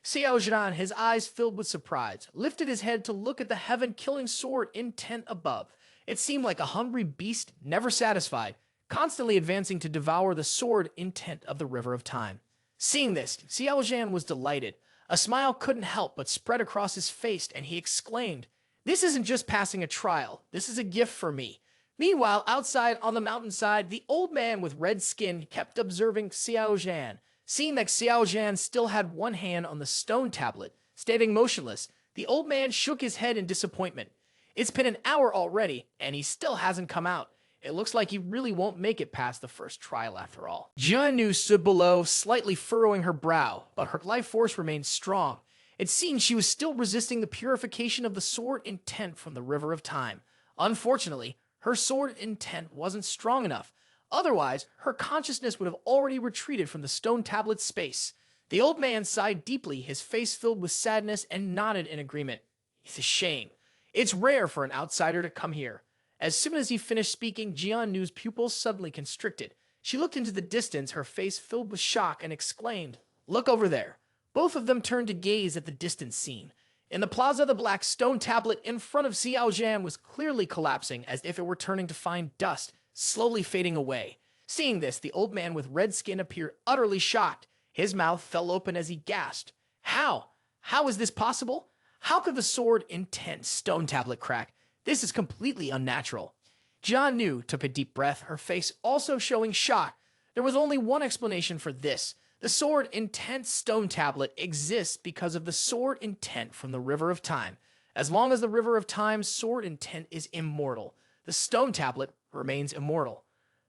[SPEAKER 1] Xiao Zhan, his eyes filled with surprise, lifted his head to look at the heaven-killing sword intent above. It seemed like a hungry beast, never satisfied, constantly advancing to devour the sword intent of the river of time. Seeing this, Xiao Zhan was delighted. A smile couldn't help but spread across his face, and he exclaimed, this isn't just passing a trial, this is a gift for me. Meanwhile, outside on the mountainside, the old man with red skin kept observing Xiao Zhan. Seeing that Xiao Zhan still had one hand on the stone tablet, standing motionless, the old man shook his head in disappointment. It's been an hour already, and he still hasn't come out. It looks like he really won't make it past the first trial after all. Jiannu stood below, slightly furrowing her brow, but her life force remained strong. It seemed she was still resisting the purification of the sword intent from the river of time. Unfortunately, her sword intent wasn't strong enough. Otherwise, her consciousness would have already retreated from the stone tablet's space. The old man sighed deeply, his face filled with sadness, and nodded in agreement. It's a shame. It's rare for an outsider to come here. As soon as he finished speaking, Jiannu's pupils suddenly constricted. She looked into the distance, her face filled with shock, and exclaimed, "Look over there." Both of them turned to gaze at the distant scene. In the plaza, the black stone tablet in front of Xiao Zhan was clearly collapsing, as if it were turning to fine dust, slowly fading away. Seeing this, the old man with red skin appeared utterly shocked. His mouth fell open as he gasped. How? How is this possible? How could the sword intent stone tablet crack? This is completely unnatural. Jiannu took a deep breath, her face also showing shock. There was only one explanation for this. The sword intent stone tablet exists because of the sword intent from the river of time. As long as the river of time's sword intent is immortal, the stone tablet remains immortal.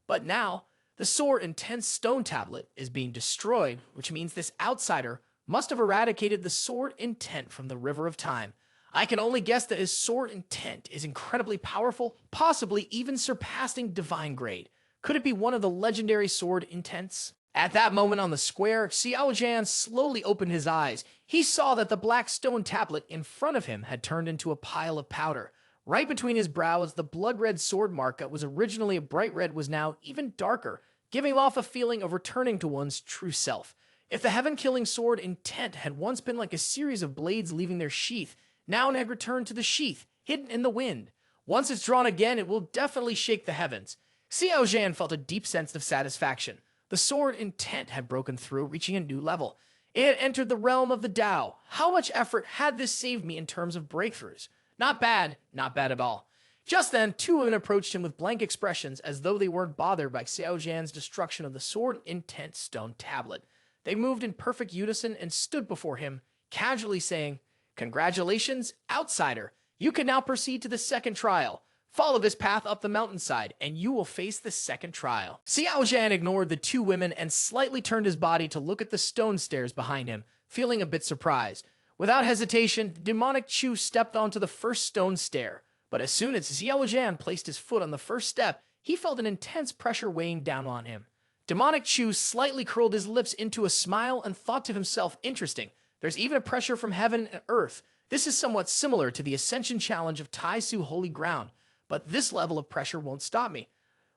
[SPEAKER 1] But now, the sword intent stone tablet is being destroyed, which means this outsider must have eradicated the sword intent from the river of time. I can only guess that his sword intent is incredibly powerful, possibly even surpassing divine grade. Could it be one of the legendary sword intents? At that moment on the square, Xiao Zhan slowly opened his eyes. He saw that the black stone tablet in front of him had turned into a pile of powder. Right between his brows, the blood-red sword mark that was originally a bright red was now even darker, giving off a feeling of returning to one's true self. If the heaven-killing sword intent had once been like a series of blades leaving their sheath, now it had returned to the sheath, hidden in the wind. Once it's drawn again, it will definitely shake the heavens. Xiao Zhan felt a deep sense of satisfaction. The sword intent had broken through, reaching a new level. It had entered the realm of the Tao. How much effort had this saved me in terms of breakthroughs? Not bad at all. Just then, two women approached him with blank expressions as though they weren't bothered by Xiao Zhan's destruction of the sword intent stone tablet. They moved in perfect unison and stood before him, casually saying, "Congratulations, outsider. You can now proceed to the second trial. Follow this path up the mountainside, and you will face the second trial." Xiao Zhan ignored the two women and slightly turned his body to look at the stone stairs behind him, feeling a bit surprised. Without hesitation, the demonic Chu stepped onto the first stone stair. But as soon as Xiao Zhan placed his foot on the first step, he felt an intense pressure weighing down on him. Demonic Chu slightly curled his lips into a smile and thought to himself, interesting, there's even a pressure from heaven and earth. This is somewhat similar to the Ascension Challenge of Tai Su Holy Ground, but this level of pressure won't stop me.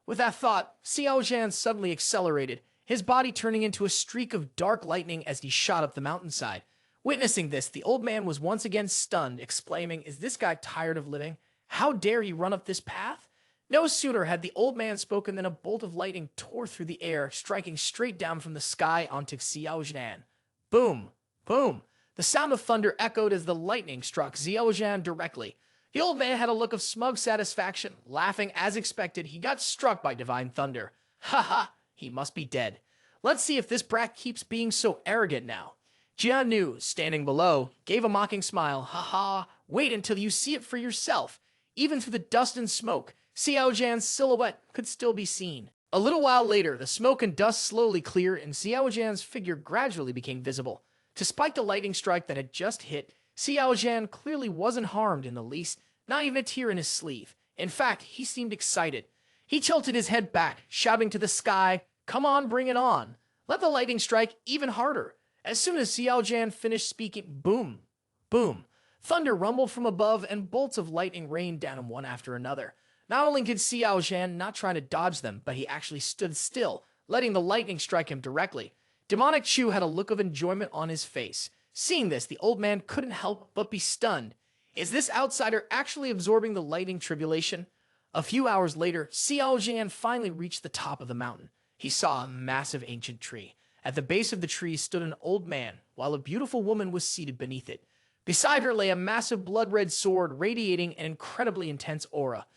[SPEAKER 1] With that thought, Xiao Zhan suddenly accelerated, his body turning into a streak of dark lightning as he shot up the mountainside. Witnessing this, the old man was once again stunned, exclaiming, "Is this guy tired of living? How dare he run up this path?" No sooner had the old man spoken than a bolt of lightning tore through the air, striking straight down from the sky onto Xiao Zhan. Boom! Boom! The sound of thunder echoed as the lightning struck Xiao Zhan directly. The old man had a look of smug satisfaction. Laughing as expected, he got struck by divine thunder. Ha ha! He must be dead. Let's see if this brat keeps being so arrogant now. Jiannu, standing below, gave a mocking smile. Ha ha! Wait until you see it for yourself. Even through the dust and smoke, Xiao Zhan's silhouette could still be seen. A little while later, the smoke and dust slowly cleared, and Xiao Zhan's figure gradually became visible. Despite the lightning strike that had just hit, Xiao Zhan clearly wasn't harmed in the least, not even a tear in his sleeve. In fact, he seemed excited. He tilted his head back, shouting to the sky, "Come on, bring it on. Let the lightning strike even harder." As soon as Xiao Zhan finished speaking, boom, boom, thunder rumbled from above and bolts of lightning rained down one after another. Not only did Xiao Zhan not try to dodge them, but he actually stood still, letting the lightning strike him directly. Demonic Chu had a look of enjoyment on his face. Seeing this, the old man couldn't help but be stunned. Is this outsider actually absorbing the lightning tribulation? A few hours later, Xiao Zhan finally reached the top of the mountain. He saw a massive ancient tree. At the base of the tree stood an old man, while a beautiful woman was seated beneath it. Beside her lay a massive blood-red sword radiating an incredibly intense aura.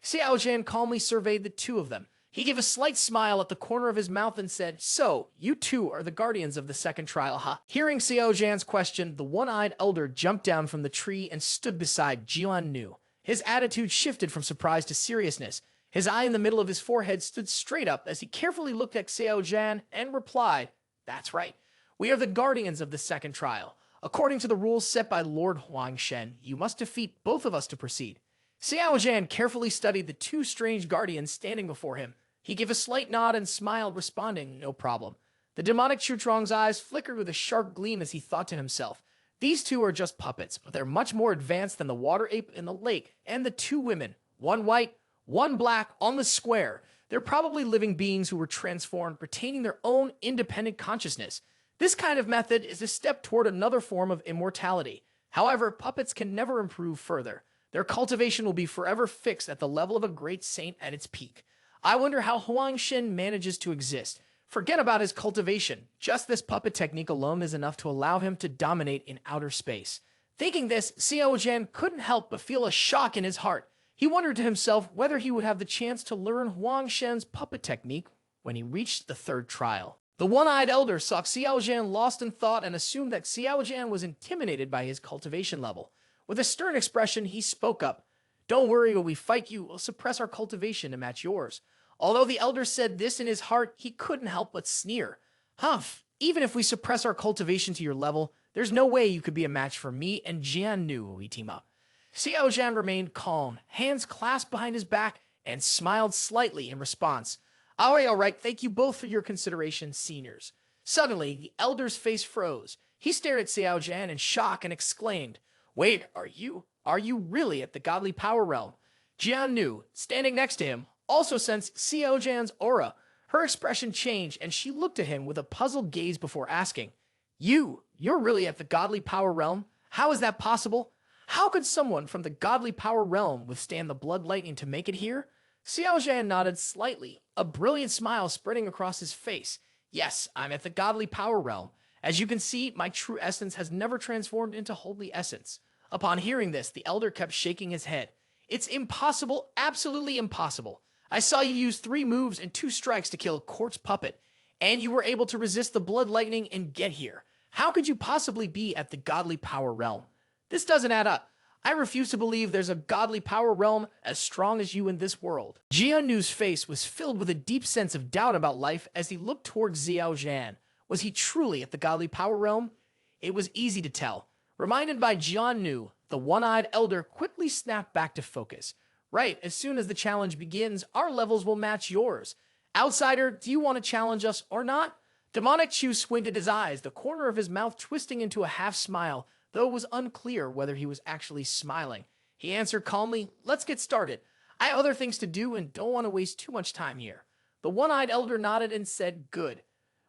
[SPEAKER 1] Xiao Zhan calmly surveyed the two of them. He gave a slight smile at the corner of his mouth and said, "So, you two are the guardians of the second trial, huh?" Hearing Xiao Zhan's question, the one-eyed elder jumped down from the tree and stood beside Jiannu. His attitude shifted from surprise to seriousness. His eye in the middle of his forehead stood straight up as he carefully looked at Xiao Zhan and replied, "That's right. We are the guardians of the second trial. According to the rules set by Lord Huangshen, you must defeat both of us to proceed." Xiao Zhan carefully studied the two strange guardians standing before him. He gave a slight nod and smiled, responding, "No problem." The demonic Chu Truong's eyes flickered with a sharp gleam as he thought to himself, "These two are just puppets, but they're much more advanced than the water ape in the lake and the two women, one white, one black, on the square. They're probably living beings who were transformed, retaining their own independent consciousness. This kind of method is a step toward another form of immortality. However, puppets can never improve further. Their cultivation will be forever fixed at the level of a great saint at its peak. I wonder how Huangshen manages to exist. Forget about his cultivation. Just this puppet technique alone is enough to allow him to dominate in outer space." Thinking this, Xiao Zhan couldn't help but feel a shock in his heart. He wondered to himself whether he would have the chance to learn Huangshen's puppet technique when he reached the third trial. The one-eyed elder saw Xiao Zhan lost in thought and assumed that Xiao Zhan was intimidated by his cultivation level. With a stern expression, he spoke up. "Don't worry, when we fight you, we'll suppress our cultivation to match yours." Although the elder said this in his heart, he couldn't help but sneer. "Humph, even if we suppress our cultivation to your level, there's no way you could be a match for me and Jian Nu when we team up." Xiao Zhan remained calm, hands clasped behind his back, and smiled slightly in response. All right, thank you both for your consideration, seniors." Suddenly, the elder's face froze. He stared at Xiao Zhan in shock and exclaimed, "Wait, are you really at the godly power realm?" Jian Nu, standing next to him, also sensed Xiao Zhan's aura. Her expression changed, and she looked at him with a puzzled gaze before asking, You're really at the godly power realm? How is that possible? How could someone from the godly power realm withstand the blood lightning to make it here?" Xiao Zhan nodded slightly, a brilliant smile spreading across his face. "Yes, I'm at the godly power realm. As you can see, my true essence has never transformed into holy essence." Upon hearing this, the elder kept shaking his head. "It's impossible, absolutely impossible. I saw you use 3 moves and 2 strikes to kill a quartz puppet, and you were able to resist the blood lightning and get here. How could you possibly be at the godly power realm? This doesn't add up. I refuse to believe there's a godly power realm as strong as you in this world." Jian Nu's face was filled with a deep sense of doubt about life as he looked towards Xiao Zhan. Was he truly at the godly power realm? It was easy to tell. Reminded by Jian Nu, the one-eyed elder quickly snapped back to focus. "Right, as soon as the challenge begins, our levels will match yours. Outsider, do you want to challenge us or not?" Demonic Chu squinted his eyes, the corner of his mouth twisting into a half-smile, though it was unclear whether he was actually smiling. He answered calmly, "Let's get started. I have other things to do and don't want to waste too much time here." The one-eyed elder nodded and said, "Good."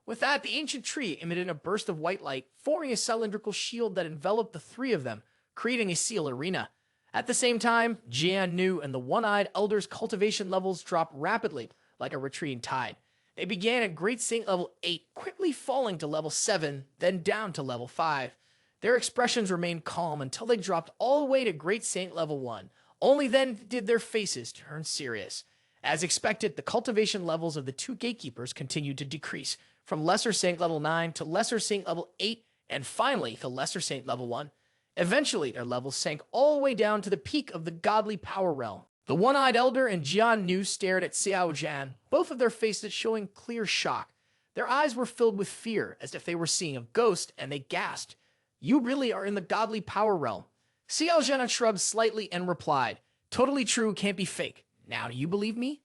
[SPEAKER 1] With that, the ancient tree emitted a burst of white light, forming a cylindrical shield that enveloped the 3 of them, creating a sealed arena. At the same time, Jian Nu and the one-eyed elder's cultivation levels dropped rapidly, like a retreating tide. They began at Great Saint level 8, quickly falling to level 7, then down to level 5. Their expressions remained calm until they dropped all the way to Great Saint level 1. Only then did their faces turn serious. As expected, the cultivation levels of the 2 gatekeepers continued to decrease, from Lesser Saint level 9 to Lesser Saint level 8, and finally to Lesser Saint level 1. Eventually, their levels sank all the way down to the peak of the godly power realm. The one-eyed elder and Jian Nu stared at Xiao Zhan, both of their faces showing clear shock. Their eyes were filled with fear, as if they were seeing a ghost, and they gasped, "You really are in the godly power realm." Xiao Zhan shrugged slightly and replied, "Totally true, can't be fake. Now, do you believe me?"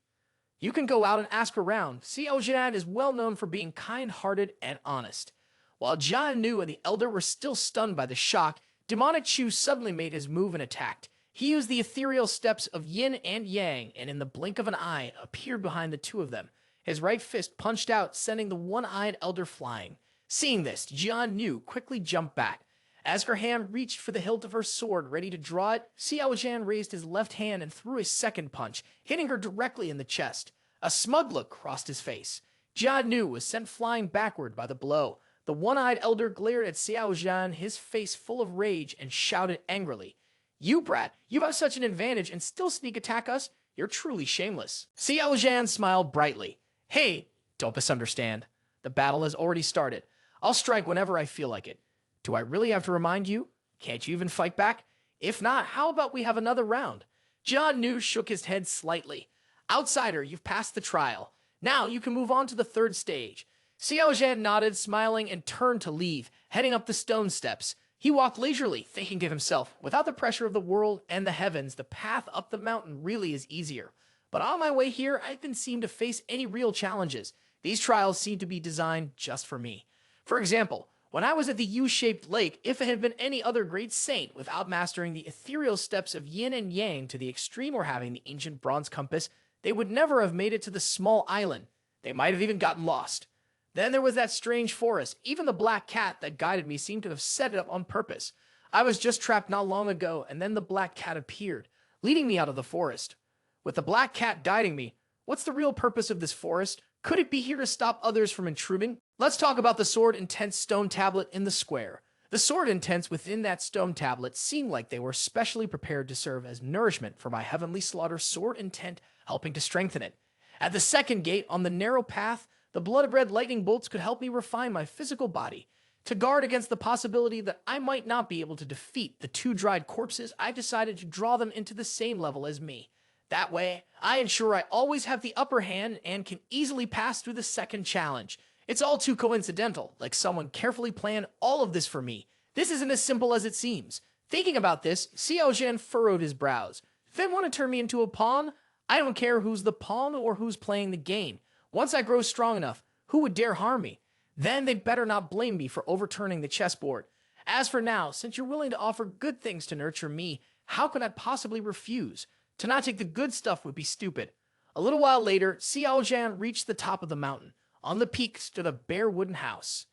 [SPEAKER 1] "You can go out and ask around. Xiao Zhan is well known for being kind-hearted and honest." While Jian Nu and the elder were still stunned by the shock, Demonic Chu suddenly made his move and attacked. He used the ethereal steps of yin and yang, and in the blink of an eye, appeared behind the 2 of them. His right fist punched out, sending the one-eyed elder flying. Seeing this, Jian Nu quickly jumped back. As her hand reached for the hilt of her sword, ready to draw it, Xiao Zhan raised his left hand and threw a second punch, hitting her directly in the chest. A smug look crossed his face. Jian Nu was sent flying backward by the blow. The one-eyed elder glared at Xiao Zhan, his face full of rage, and shouted angrily, "You brat, you have such an advantage and still sneak attack us? You're truly shameless." Xiao Zhan smiled brightly. "Hey, don't misunderstand. The battle has already started. I'll strike whenever I feel like it. Do I really have to remind you? Can't you even fight back? If not, how about we have another round?" Jian Nu shook his head slightly. Outsider, you've passed the trial. Now you can move on to the third stage. Xiao Zhan nodded, smiling, and turned to leave, heading up the stone steps. He walked leisurely, thinking to himself, without the pressure of the world and the heavens, the path up the mountain really is easier. But on my way here, I didn't seem to face any real challenges. These trials seem to be designed just for me. For example, when I was at the U-shaped lake, if it had been any other great saint without mastering the ethereal steps of yin and yang to the extreme or having the ancient bronze compass, they would never have made it to the small island. They might have even gotten lost. Then there was that strange forest. Even the black cat that guided me seemed to have set it up on purpose. I was just trapped not long ago, and then the black cat appeared, leading me out of the forest. With the black cat guiding me, what's the real purpose of this forest? Could it be here to stop others from intruding? Let's talk about the sword intense stone tablet in the square. The sword intents within that stone tablet seemed like they were specially prepared to serve as nourishment for my heavenly slaughter sword intent, helping to strengthen it. At the second gate, on the narrow path, the blood-red lightning bolts could help me refine my physical body. To guard against the possibility that I might not be able to defeat the two dried corpses, I've decided to draw them into the same level as me. That way, I ensure I always have the upper hand and can easily pass through the second challenge. It's all too coincidental, like someone carefully planned all of this for me. This isn't as simple as it seems. Thinking about this, Xiao Zhan furrowed his brows. If they want to turn me into a pawn, I don't care who's the pawn or who's playing the game. Once I grow strong enough, who would dare harm me? Then they'd better not blame me for overturning the chessboard. As for now, since you're willing to offer good things to nurture me, how could I possibly refuse? To not take the good stuff would be stupid. A little while later, Xiao Zhan reached the top of the mountain. On the peak stood a bare wooden house.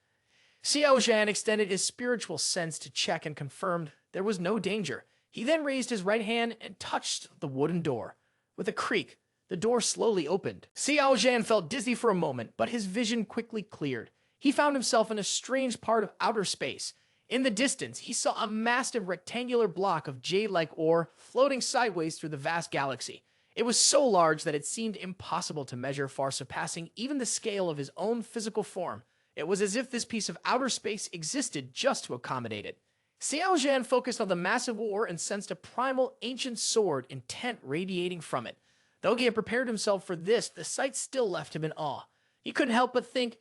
[SPEAKER 1] Xiao Zhan extended his spiritual sense to check and confirmed there was no danger. He then raised his right hand and touched the wooden door. With a creak, the door slowly opened. Xiao Zhan felt dizzy for a moment, but his vision quickly cleared. He found himself in a strange part of outer space. In the distance, he saw a massive rectangular block of jade-like ore floating sideways through the vast galaxy. It was so large that it seemed impossible to measure, far surpassing even the scale of his own physical form. It was as if this piece of outer space existed just to accommodate it. Xiao Zhan focused on the massive ore and sensed a primal ancient sword intent radiating from it. Though he had prepared himself for this, the sight still left him in awe. He couldn't help but think,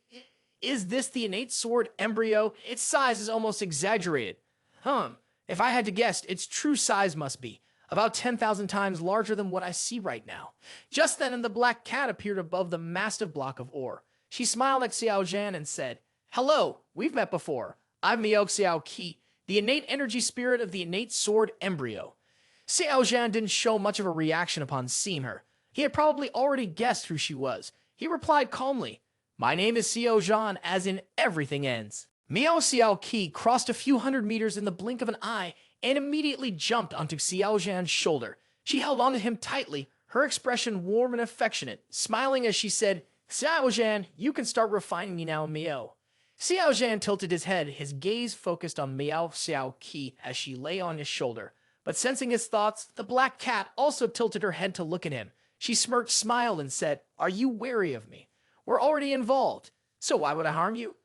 [SPEAKER 1] is this the innate sword embryo? Its size is almost exaggerated. If I had to guess, its true size must be about 10,000 times larger than what I see right now. Just then, the black cat appeared above the massive block of ore. She smiled at Xiao Zhan and said, "Hello, we've met before. I'm Miao Xiao Qi, the innate energy spirit of the innate sword embryo." Xiao Zhan didn't show much of a reaction upon seeing her. He had probably already guessed who she was. He replied calmly, "My name is Xiao Zhan, as in everything ends." Miao Xiao Qi crossed a few hundred meters in the blink of an eye and immediately jumped onto Xiao Zhan's shoulder. She held onto him tightly, her expression warm and affectionate, smiling as she said, "Xiao Zhan, you can start refining me now, Miao." Xiao Zhan tilted his head, his gaze focused on Miao Xiao Qi as she lay on his shoulder. But sensing his thoughts, the black cat also tilted her head to look at him. She smirked, smiled, and said, "Are you wary of me? We're already involved, so why would I harm you?"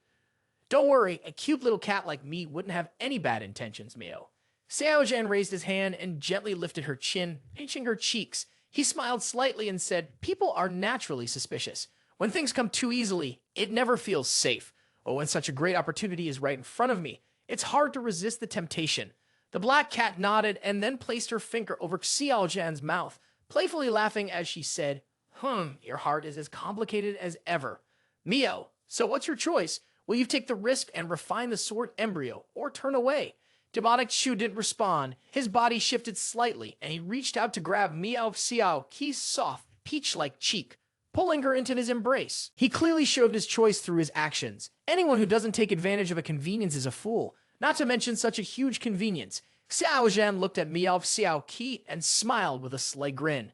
[SPEAKER 1] "Don't worry, a cute little cat like me wouldn't have any bad intentions, Miao." Xiao Zhan raised his hand and gently lifted her chin, pinching her cheeks. He smiled slightly and said, "People are naturally suspicious. When things come too easily, it never feels safe. But when such a great opportunity is right in front of me, it's hard to resist the temptation." The black cat nodded and then placed her finger over Xiao Zhan's mouth, playfully laughing as she said, "Your heart is as complicated as ever. Miao, so what's your choice? Will you take the risk and refine the sword embryo, or turn away?" Demonic Chu didn't respond. His body shifted slightly, and he reached out to grab Miao Xiao Qi's soft, peach-like cheek, pulling her into his embrace. He clearly showed his choice through his actions. Anyone who doesn't take advantage of a convenience is a fool, not to mention such a huge convenience. Xiao Zhan looked at Miao Xiao Qi and smiled with a sly grin.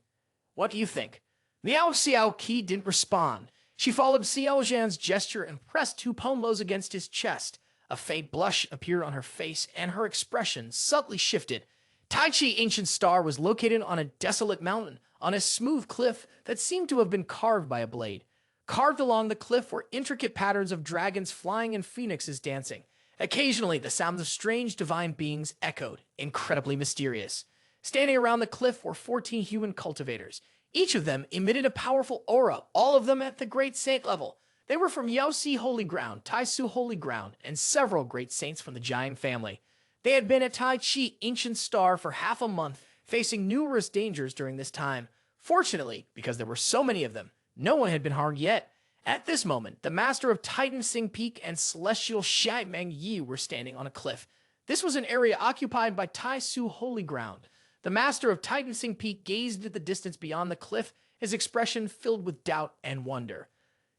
[SPEAKER 1] "What do you think?" Miao Xiao Qi didn't respond. She followed Xiao Zhan's gesture and pressed two pomlos against his chest. A faint blush appeared on her face, and her expression subtly shifted. Tai Chi Ancient Star was located on a desolate mountain, on a smooth cliff that seemed to have been carved by a blade. Carved along the cliff were intricate patterns of dragons flying and phoenixes dancing. Occasionally, the sounds of strange divine beings echoed, incredibly mysterious. Standing around the cliff were 14 human cultivators. Each of them emitted a powerful aura, all of them at the great saint level. They were from Yun He Holy Ground, Tai Su Holy Ground, and several great saints from the giant family. They had been at Tai Chi Ancient Star for half a month, facing numerous dangers during this time. Fortunately, because there were so many of them, no one had been harmed yet. At this moment, the master of Titan Sing Peak and celestial Shai Meng Yi were standing on a cliff. This was an area occupied by Tai Su Holy Ground. The master of Titan Sing Peak gazed at the distance beyond the cliff, his expression filled with doubt and wonder.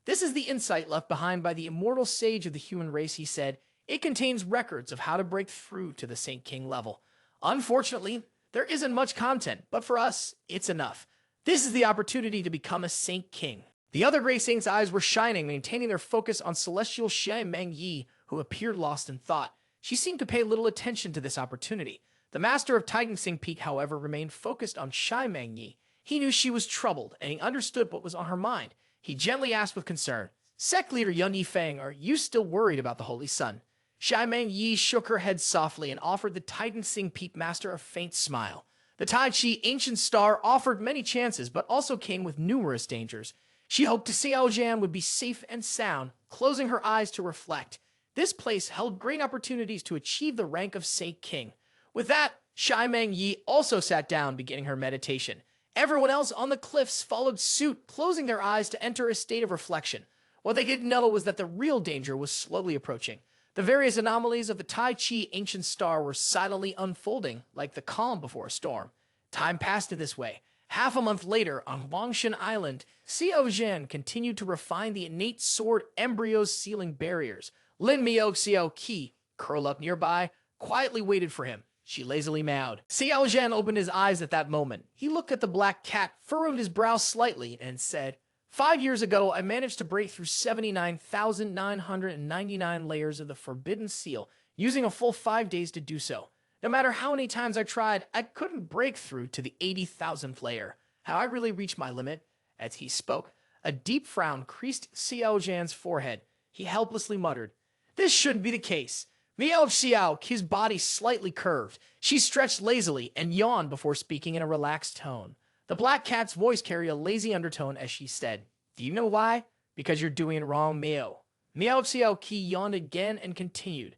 [SPEAKER 1] This is the insight left behind by the immortal sage of the human race, he said. It contains records of how to break through to the Saint King level. Unfortunately, there isn't much content, but for us, it's enough. This is the opportunity to become a Saint King. The other Grey Saints' eyes were shining, maintaining their focus on celestial Shai Meng Yi, who appeared lost in thought. She seemed to pay little attention to this opportunity. The master of Titan Sing Peak, however, remained focused on Shai Meng Yi. He knew she was troubled, and he understood what was on her mind. He gently asked with concern, "Sect leader Yun He Feng, are you still worried about the Holy Sun?" Shai Meng Yi shook her head softly and offered the Titan Sing Peak master a faint smile. The Tai Chi Ancient Star offered many chances, but also came with numerous dangers. She hoped Xiao Zhan would be safe and sound, closing her eyes to reflect. This place held great opportunities to achieve the rank of Saint King. With that, Shai Meng Yi also sat down, beginning her meditation. Everyone else on the cliffs followed suit, closing their eyes to enter a state of reflection. What they didn't know was that the real danger was slowly approaching. The various anomalies of the Tai Chi Ancient Star were silently unfolding, like the calm before a storm. Time passed in this way. Half a month later, on Wangshan Island, Xiao Zhan continued to refine the innate sword embryo's sealing barriers. Lin Miao Xiao Qi, curled up nearby, quietly waited for him. She lazily meowed. Xiao Zhan opened his eyes at that moment. He looked at the black cat, furrowed his brow slightly, and said, 5 years ago, I managed to break through 79,999 layers of the Forbidden Seal, using a full 5 days to do so. No matter how many times I tried, I couldn't break through to the 80,000th layer. How I really reached my limit? As he spoke, a deep frown creased Xiao Zhan's forehead. He helplessly muttered, "This shouldn't be the case." Miao Xiao, his body slightly curved. She stretched lazily and yawned before speaking in a relaxed tone. The black cat's voice carried a lazy undertone as she said, "Do you know why? Because you're doing it wrong, Miao." Miao Xiao Qi yawned again and continued,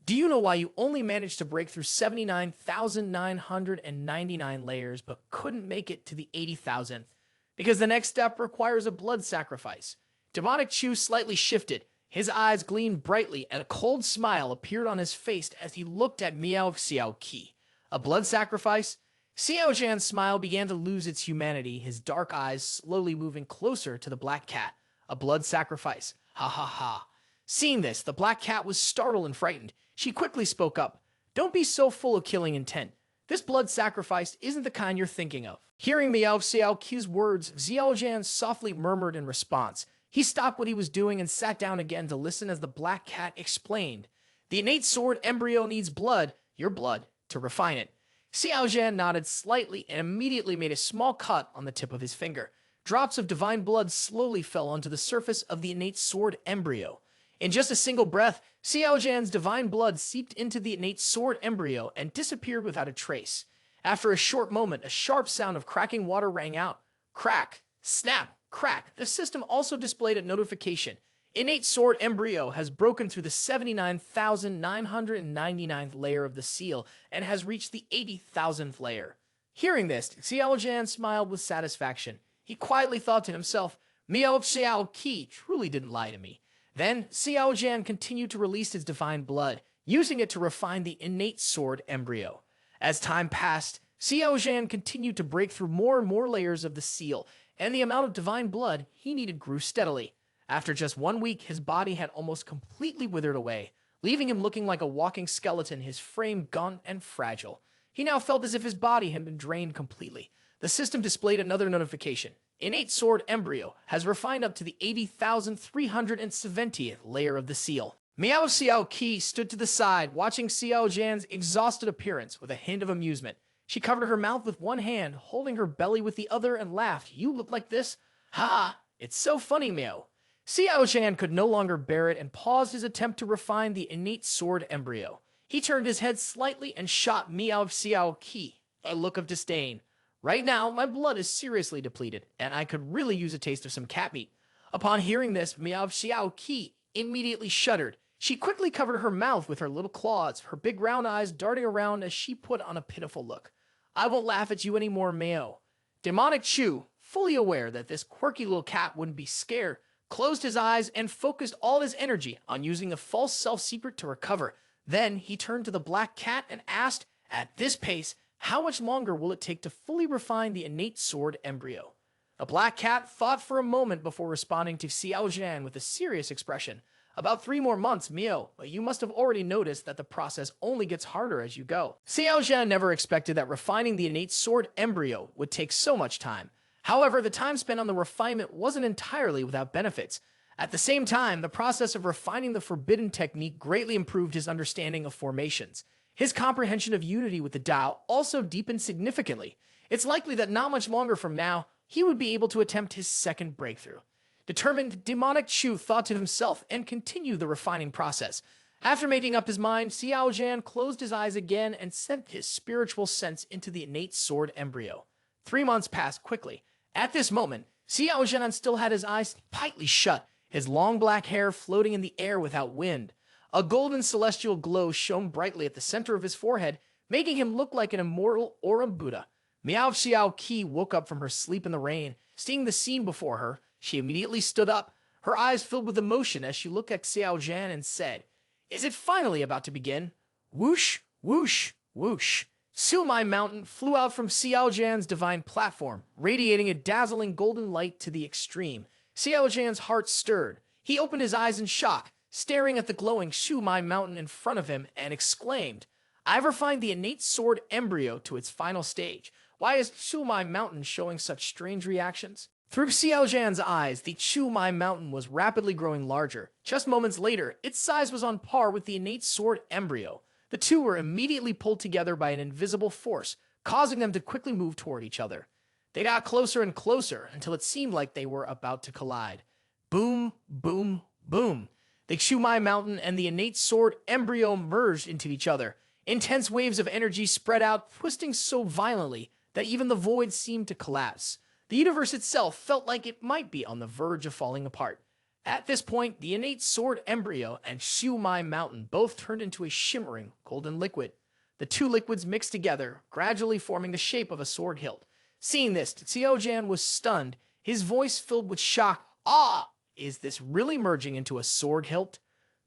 [SPEAKER 1] "Do you know why you only managed to break through 79,999 layers but couldn't make it to the 80,000th? Because the next step requires a blood sacrifice." Demonic Chu slightly shifted. His eyes gleamed brightly, and a cold smile appeared on his face as he looked at Miao Xiao Qi. A blood sacrifice? Xiao Zhan's smile began to lose its humanity, his dark eyes slowly moving closer to the black cat. A blood sacrifice. Ha ha ha. Seeing this, the black cat was startled and frightened. She quickly spoke up. "Don't be so full of killing intent. This blood sacrifice isn't the kind you're thinking of." Hearing Miao Xiao Qi's words, Xiao Zhan softly murmured in response. He stopped what he was doing and sat down again to listen as the black cat explained. "The innate sword embryo needs blood, your blood, to refine it." Xiao Zhan nodded slightly and immediately made a small cut on the tip of his finger. Drops of divine blood slowly fell onto the surface of the innate sword embryo. In just a single breath, Xiao Zhan's divine blood seeped into the innate sword embryo and disappeared without a trace. After a short moment, a sharp sound of cracking water rang out. Crack, snap, crack. The system also displayed a notification. Innate sword embryo has broken through the 79,999th layer of the seal and has reached the 80,000th layer. Hearing this, Xiao Zhan smiled with satisfaction. He quietly thought to himself, "Miao Xiao Qi truly didn't lie to me." Then Xiao Zhan continued to release his divine blood, using it to refine the innate sword embryo. As time passed, Xiao Zhan continued to break through more and more layers of the seal, and the amount of divine blood he needed grew steadily. After just 1 week, his body had almost completely withered away, leaving him looking like a walking skeleton, his frame gaunt and fragile. He now felt as if his body had been drained completely. The system displayed another notification. Innate sword embryo has refined up to the 80,370th layer of the seal. Miao Xiao Qi stood to the side, watching Xiao Zhan's exhausted appearance with a hint of amusement. She covered her mouth with one hand, holding her belly with the other, and laughed. "You look like this? Ha! It's so funny, Miao." Xiao Zhan could no longer bear it and paused his attempt to refine the innate sword embryo. He turned his head slightly and shot Miao Xiao Qi a look of disdain. Right now, my blood is seriously depleted, and I could really use a taste of some cat meat. Upon hearing this, Miao Xiao Qi immediately shuddered. She quickly covered her mouth with her little claws, her big round eyes darting around as she put on a pitiful look. I won't laugh at you anymore, Mao. Demonic Chu, fully aware that this quirky little cat wouldn't be scared, closed his eyes and focused all his energy on using a false self-secret to recover. Then he turned to the black cat and asked, at this pace, how much longer will it take to fully refine the innate sword embryo? The black cat thought for a moment before responding to Xiao Zhan with a serious expression. About 3 more months, Mio, but you must have already noticed that the process only gets harder as you go. Xiao Zhan never expected that refining the innate sword embryo would take so much time. However, the time spent on the refinement wasn't entirely without benefits. At the same time, the process of refining the forbidden technique greatly improved his understanding of formations. His comprehension of unity with the Tao also deepened significantly. It's likely that not much longer from now, he would be able to attempt his second breakthrough. Determined, demonic Chu thought to himself and continued the refining process. After making up his mind, Xiao Zhan closed his eyes again and sent his spiritual sense into the innate sword embryo. 3 months passed quickly. At this moment, Xiao Zhan still had his eyes tightly shut, his long black hair floating in the air without wind. A golden celestial glow shone brightly at the center of his forehead, making him look like an immortal or a Buddha. Miao Xiao Qi woke up from her sleep in the rain. Seeing the scene before her, she immediately stood up, her eyes filled with emotion as she looked at Xiao Zhan and said, "Is it finally about to begin?" Whoosh, whoosh, whoosh. Sumai Mountain flew out from Xiao Zhan's divine platform, radiating a dazzling golden light to the extreme. Xiao Zhan's heart stirred. He opened his eyes in shock, staring at the glowing Sumai Mountain in front of him, and exclaimed, "I've refined the innate sword embryo to its final stage. Why is Sumai Mountain showing such strange reactions?" Through Xiao Zhan's eyes, the Sumai Mountain was rapidly growing larger. Just moments later, its size was on par with the innate sword embryo. The two were immediately pulled together by an invisible force, causing them to quickly move toward each other. They got closer and closer until it seemed like they were about to collide. Boom, boom, boom. The Sumai Mountain and the innate sword embryo merged into each other. Intense waves of energy spread out, twisting so violently that even the void seemed to collapse. The universe itself felt like it might be on the verge of falling apart. At this point, the innate sword embryo and Sumai Mountain both turned into a shimmering golden liquid. The two liquids mixed together, gradually forming the shape of a sword hilt. Seeing this, Xiao Zhan was stunned, his voice filled with shock. "Ah, is this really merging into a sword hilt?"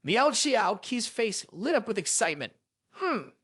[SPEAKER 1] Miao Xiao Qi's face lit up with excitement.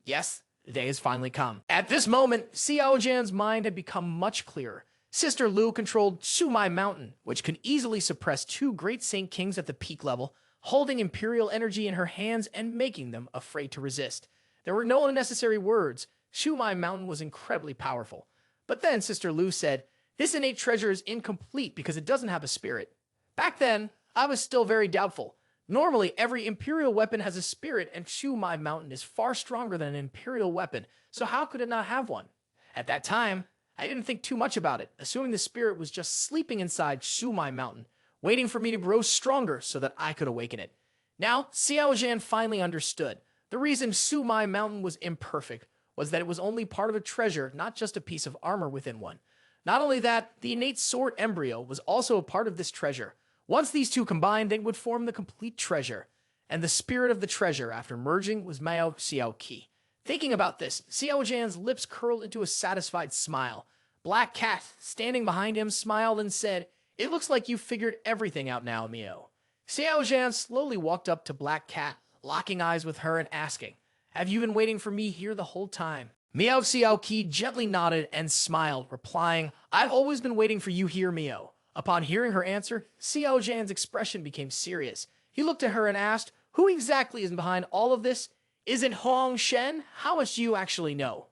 [SPEAKER 1] Yes, the day has finally come. At this moment, Xiao Zhan's mind had become much clearer. Sister Lu controlled Sumai Mountain, which could easily suppress 2 great Saint Kings at the peak level, holding imperial energy in her hands and making them afraid to resist. There were no unnecessary words. Sumai Mountain was incredibly powerful. But then Sister Lu said, "This innate treasure is incomplete because it doesn't have a spirit." Back then, I was still very doubtful. Normally, every imperial weapon has a spirit, and Sumai Mountain is far stronger than an imperial weapon, so how could it not have one? At that time, I didn't think too much about it, assuming the spirit was just sleeping inside Sumai Mountain, waiting for me to grow stronger so that I could awaken it. Now, Xiao Zhan finally understood. The reason Sumai Mountain was imperfect was that it was only part of a treasure, not just a piece of armor within one. Not only that, the innate sword embryo was also a part of this treasure. Once these two combined, they would form the complete treasure. And the spirit of the treasure, after merging, was Miao Xiao Qi. Thinking about this, Xiao Zhan's lips curled into a satisfied smile. Black Cat, standing behind him, smiled and said, "It looks like you've figured everything out now, Mio." Xiao Zhan slowly walked up to Black Cat, locking eyes with her and asking, "Have you been waiting for me here the whole time?" Miao Xiao Qi gently nodded and smiled, replying, "I've always been waiting for you here, Mio." Upon hearing her answer, Xiao Zhan's expression became serious. He looked at her and asked, "Who exactly is behind all of this? Is it Huang Shen? How much do you actually know?"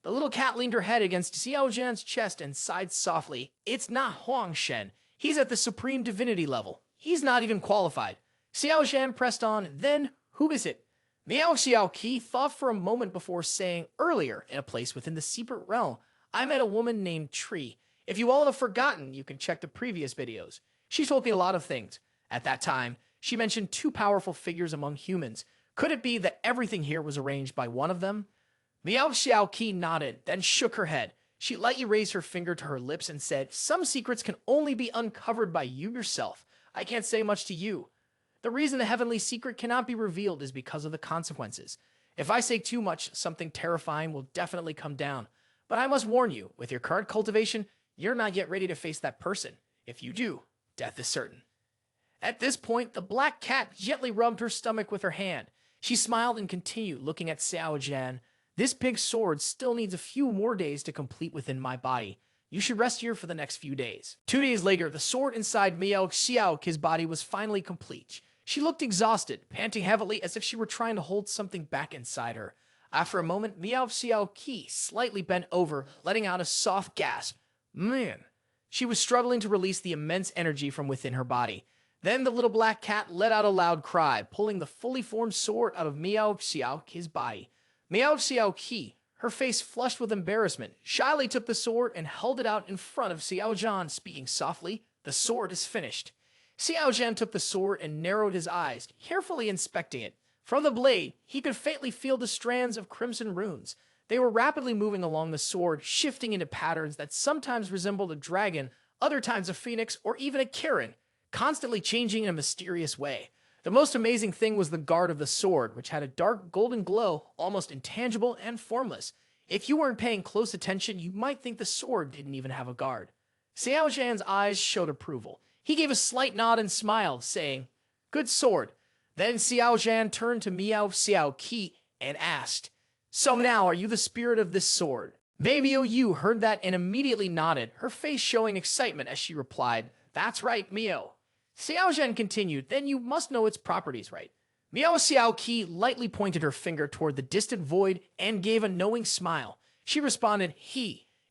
[SPEAKER 1] The little cat leaned her head against Xiao Zhan's chest and sighed softly. "It's not Huang Shen. He's at the supreme divinity level. He's not even qualified." Xiao Zhan pressed on, "Then, who is it?" Miao Xiao Qi thought for a moment before saying, "Earlier, in a place within the secret realm, I met a woman named Tree. If you all have forgotten, you can check the previous videos. She told me a lot of things. At that time, she mentioned 2 powerful figures among humans. Could it be that everything here was arranged by one of them?" Miao Xiao Qi nodded, then shook her head. She lightly raised her finger to her lips and said, "Some secrets can only be uncovered by you yourself. I can't say much to you. The reason the heavenly secret cannot be revealed is because of the consequences. If I say too much, something terrifying will definitely come down. But I must warn you, with your current cultivation, you're not yet ready to face that person. If you do, death is certain." At this point, the black cat gently rubbed her stomach with her hand. She smiled and continued, looking at Xiao Zhan. "This big sword still needs a few more days to complete within my body. You should rest here for the next few days." 2 days later, the sword inside Miao Xiao's body was finally complete. She looked exhausted, panting heavily as if she were trying to hold something back inside her. After a moment, Miao Xiao slightly bent over, letting out a soft gasp. Man! She was struggling to release the immense energy from within her body. Then the little black cat let out a loud cry, pulling the fully formed sword out of Miao Xiao's body. Miao Xiao, her face flushed with embarrassment, shyly took the sword and held it out in front of Xiao Zhan, speaking softly, "The sword is finished." Xiao Zhan took the sword and narrowed his eyes, carefully inspecting it. From the blade, he could faintly feel the strands of crimson runes. They were rapidly moving along the sword, shifting into patterns that sometimes resembled a dragon, other times a phoenix, or even a Kirin, constantly changing in a mysterious way. The most amazing thing was the guard of the sword, which had a dark golden glow, almost intangible and formless. If you weren't paying close attention, you might think the sword didn't even have a guard. Xiao Zhan's eyes showed approval. He gave a slight nod and smiled, saying, "Good sword." Then Xiao Zhan turned to Miao Xiao and asked, "So now, are you the spirit of this sword?" Baby Yu heard that and immediately nodded, her face showing excitement as she replied, "That's right, Miao." Xiao Zhan continued, "Then you must know its properties, right?" Miao Xiao lightly pointed her finger toward the distant void and gave a knowing smile. She responded,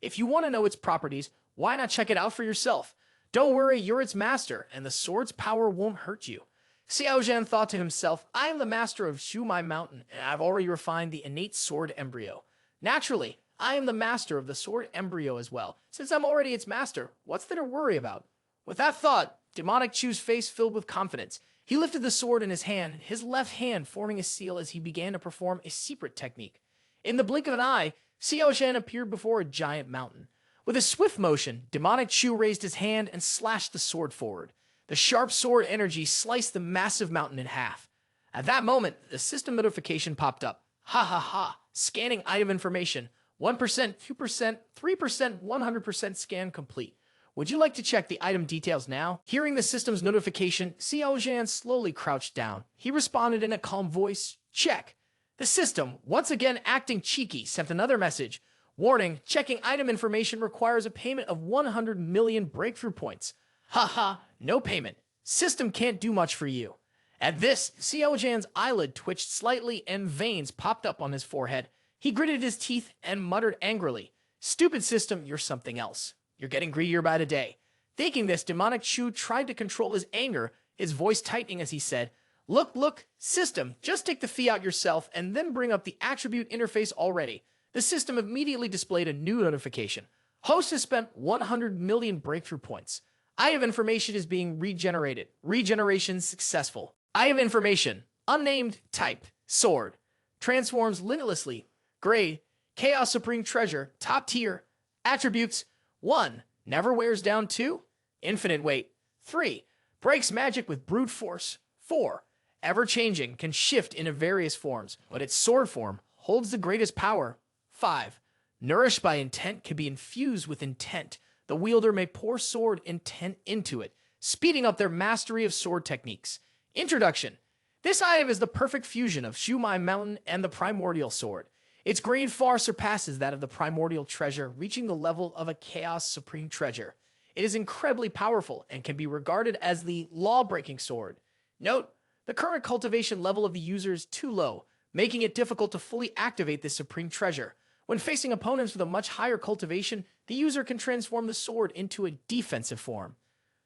[SPEAKER 1] If you want to know its properties, why not check it out for yourself? Don't worry, you're its master, and the sword's power won't hurt you." Xiao Zhan thought to himself, "I am the master of Shumai Mountain, and I've already refined the innate sword embryo. Naturally, I am the master of the sword embryo as well. Since I'm already its master, what's there to worry about?" With that thought, Demonic Chu's face filled with confidence. He lifted the sword in his hand, his left hand forming a seal as he began to perform a secret technique. In the blink of an eye, Xiao Zhan appeared before a giant mountain. With a swift motion, Demonic Chu raised his hand and slashed the sword forward. The sharp sword energy sliced the massive mountain in half. At that moment, the system notification popped up. "Ha ha ha, scanning item information. 1%, 2%, 3%, 100% scan complete. Would you like to check the item details now?" Hearing the system's notification, Xiao Zhan slowly crouched down. He responded in a calm voice, "Check." The system, once again acting cheeky, sent another message. "Warning, checking item information requires a payment of 100 million breakthrough points." Haha, no payment. System can't do much for you. At this, Xiao Zhan's eyelid twitched slightly and veins popped up on his forehead. He gritted his teeth and muttered angrily, "Stupid system, you're something else. You're getting greedier by the day." Thinking this, Demonic Chu tried to control his anger, his voice tightening as he said, Look, system, just take the fee out yourself and then bring up the attribute interface already." The system immediately displayed a new notification. Host has spent 100 million breakthrough points. Item information is being regenerated. Regeneration successful. Item information. Unnamed. Type. Sword. Transforms limitlessly. Grade. Chaos Supreme Treasure. Top tier. Attributes. 1. Never wears down. 2. Infinite weight. 3. Breaks magic with brute force. 4. Ever-changing, can shift into various forms, but its sword form holds the greatest power. 5. Nourished by intent, can be infused with intent. The wielder may pour sword intent into it, speeding up their mastery of sword techniques. Introduction. This item is the perfect fusion of Shumai Mountain and the Primordial Sword. Its grade far surpasses that of the Primordial Treasure, reaching the level of a Chaos Supreme Treasure. It is incredibly powerful and can be regarded as the law-breaking sword. Note, the current cultivation level of the user is too low, making it difficult to fully activate this Supreme Treasure. When facing opponents with a much higher cultivation, the user can transform the sword into a defensive form.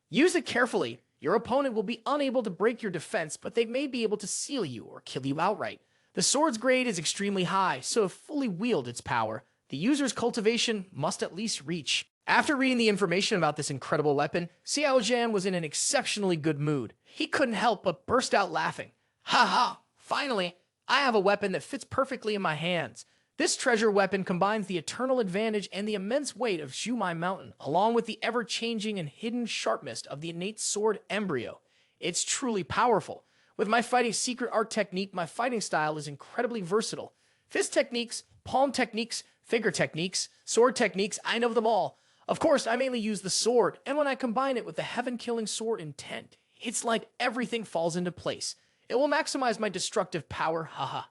[SPEAKER 1] Use it carefully. Your opponent will be unable to break your defense, but they may be able to seal you or kill you outright. The sword's grade is extremely high, so to fully wield its power, the user's cultivation must at least reach. After reading the information about this incredible weapon, Xiao Zhan was in an exceptionally good mood. He couldn't help but burst out laughing. "Ha ha! Finally, I have a weapon that fits perfectly in my hands. This treasure weapon combines the eternal advantage and the immense weight of Shumai Mountain, along with the ever-changing and hidden sharpness of the innate sword embryo. It's truly powerful. With my fighting secret art technique, my fighting style is incredibly versatile. Fist techniques, palm techniques, finger techniques, sword techniques, I know them all. Of course, I mainly use the sword, and when I combine it with the heaven-killing sword intent, it's like everything falls into place. It will maximize my destructive power, haha.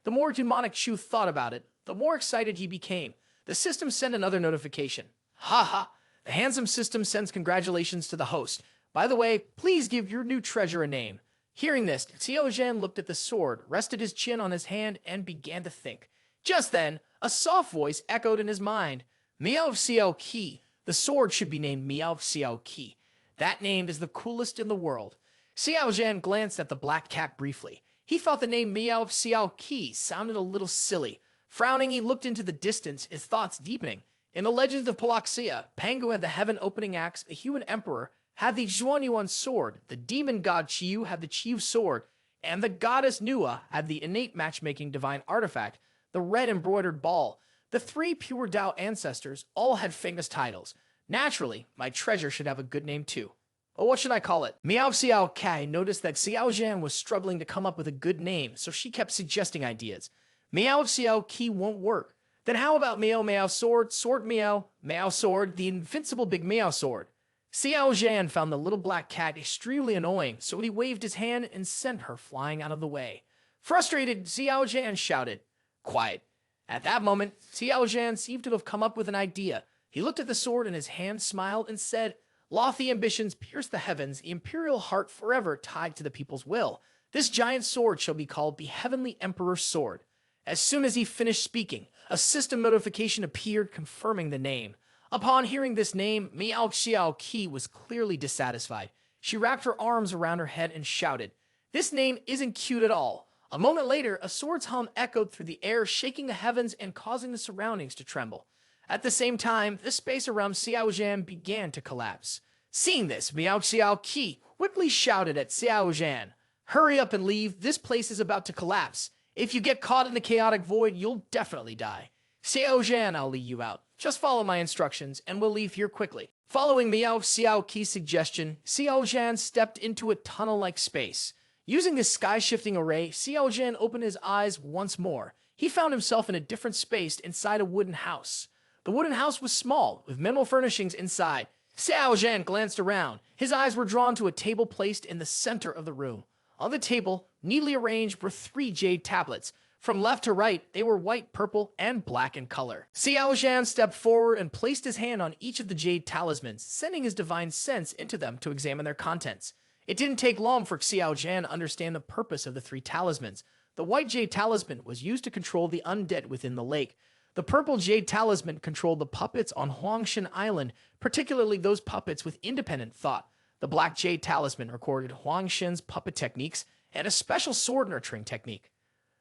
[SPEAKER 1] The more demonic Chu thought about it, the more excited he became. The system sent another notification. Haha, the handsome system sends congratulations to the host. By the way, please give your new treasure a name. Hearing this, Xiao Zhan looked at the sword, rested his chin on his hand, and began to think. Just then, a soft voice echoed in his mind. Miao Xiao Qi. The sword should be named Miao Xiao Qi. That name is the coolest in the world. Xiao Zhan glanced at the black cat briefly. He thought the name Miao Xiao Qi sounded a little silly. Frowning, he looked into the distance, his thoughts deepening. In the legends of Palaxia, Pangu had the heaven-opening axe, the human emperor had the Zhuanyuan sword, the demon god Qiu had the Qiu sword, and the goddess Nua had the innate matchmaking divine artifact, the red embroidered ball. The three pure Dao ancestors all had famous titles. Naturally, my treasure should have a good name too. Well, what should I call it? Miao Xiao Kai noticed that Xiao Zhan was struggling to come up with a good name, so she kept suggesting ideas. Miao Xiao Qi won't work. Then how about Miao Miao Sword, Sword Miao, Miao Sword, the invincible big Miao Sword? Xiao Zhan found the little black cat extremely annoying, so he waved his hand and sent her flying out of the way. Frustrated, Xiao Zhan shouted, "Quiet." At that moment, Xiao Zhan seemed to have come up with an idea. He looked at the sword and his hand smiled and said, "Lofty ambitions pierce the heavens, the imperial heart forever tied to the people's will. This giant sword shall be called the Heavenly Emperor's Sword." As soon as he finished speaking, a system notification appeared confirming the name. Upon hearing this name, Miao Xiao Qi was clearly dissatisfied. She wrapped her arms around her head and shouted, "This name isn't cute at all." A moment later, a sword's hum echoed through the air, shaking the heavens and causing the surroundings to tremble. At the same time, the space around Xiao Zhan began to collapse. Seeing this, Miao Xiao Qi quickly shouted at Xiao Zhan, "Hurry up and leave, this place is about to collapse. If you get caught in the chaotic void, you'll definitely die. Xiao Zhan, I'll lead you out. Just follow my instructions, and we'll leave here quickly." Following Miao Xiao Qi's suggestion, Xiao Zhan stepped into a tunnel-like space. Using this sky-shifting array, Xiao Zhan opened his eyes once more. He found himself in a different space inside a wooden house. The wooden house was small, with minimal furnishings inside. Xiao Zhan glanced around. His eyes were drawn to a table placed in the center of the room. On the table, neatly arranged, were 3 jade tablets. From left to right, they were white, purple, and black in color. Xiao Zhan stepped forward and placed his hand on each of the jade talismans, sending his divine sense into them to examine their contents. It didn't take long for Xiao Zhan to understand the purpose of the 3 talismans. The white jade talisman was used to control the undead within the lake. The purple jade talisman controlled the puppets on Huangshan Island, particularly those puppets with independent thought. The black jade talisman recorded Huangshan's puppet techniques and a special sword nurturing technique.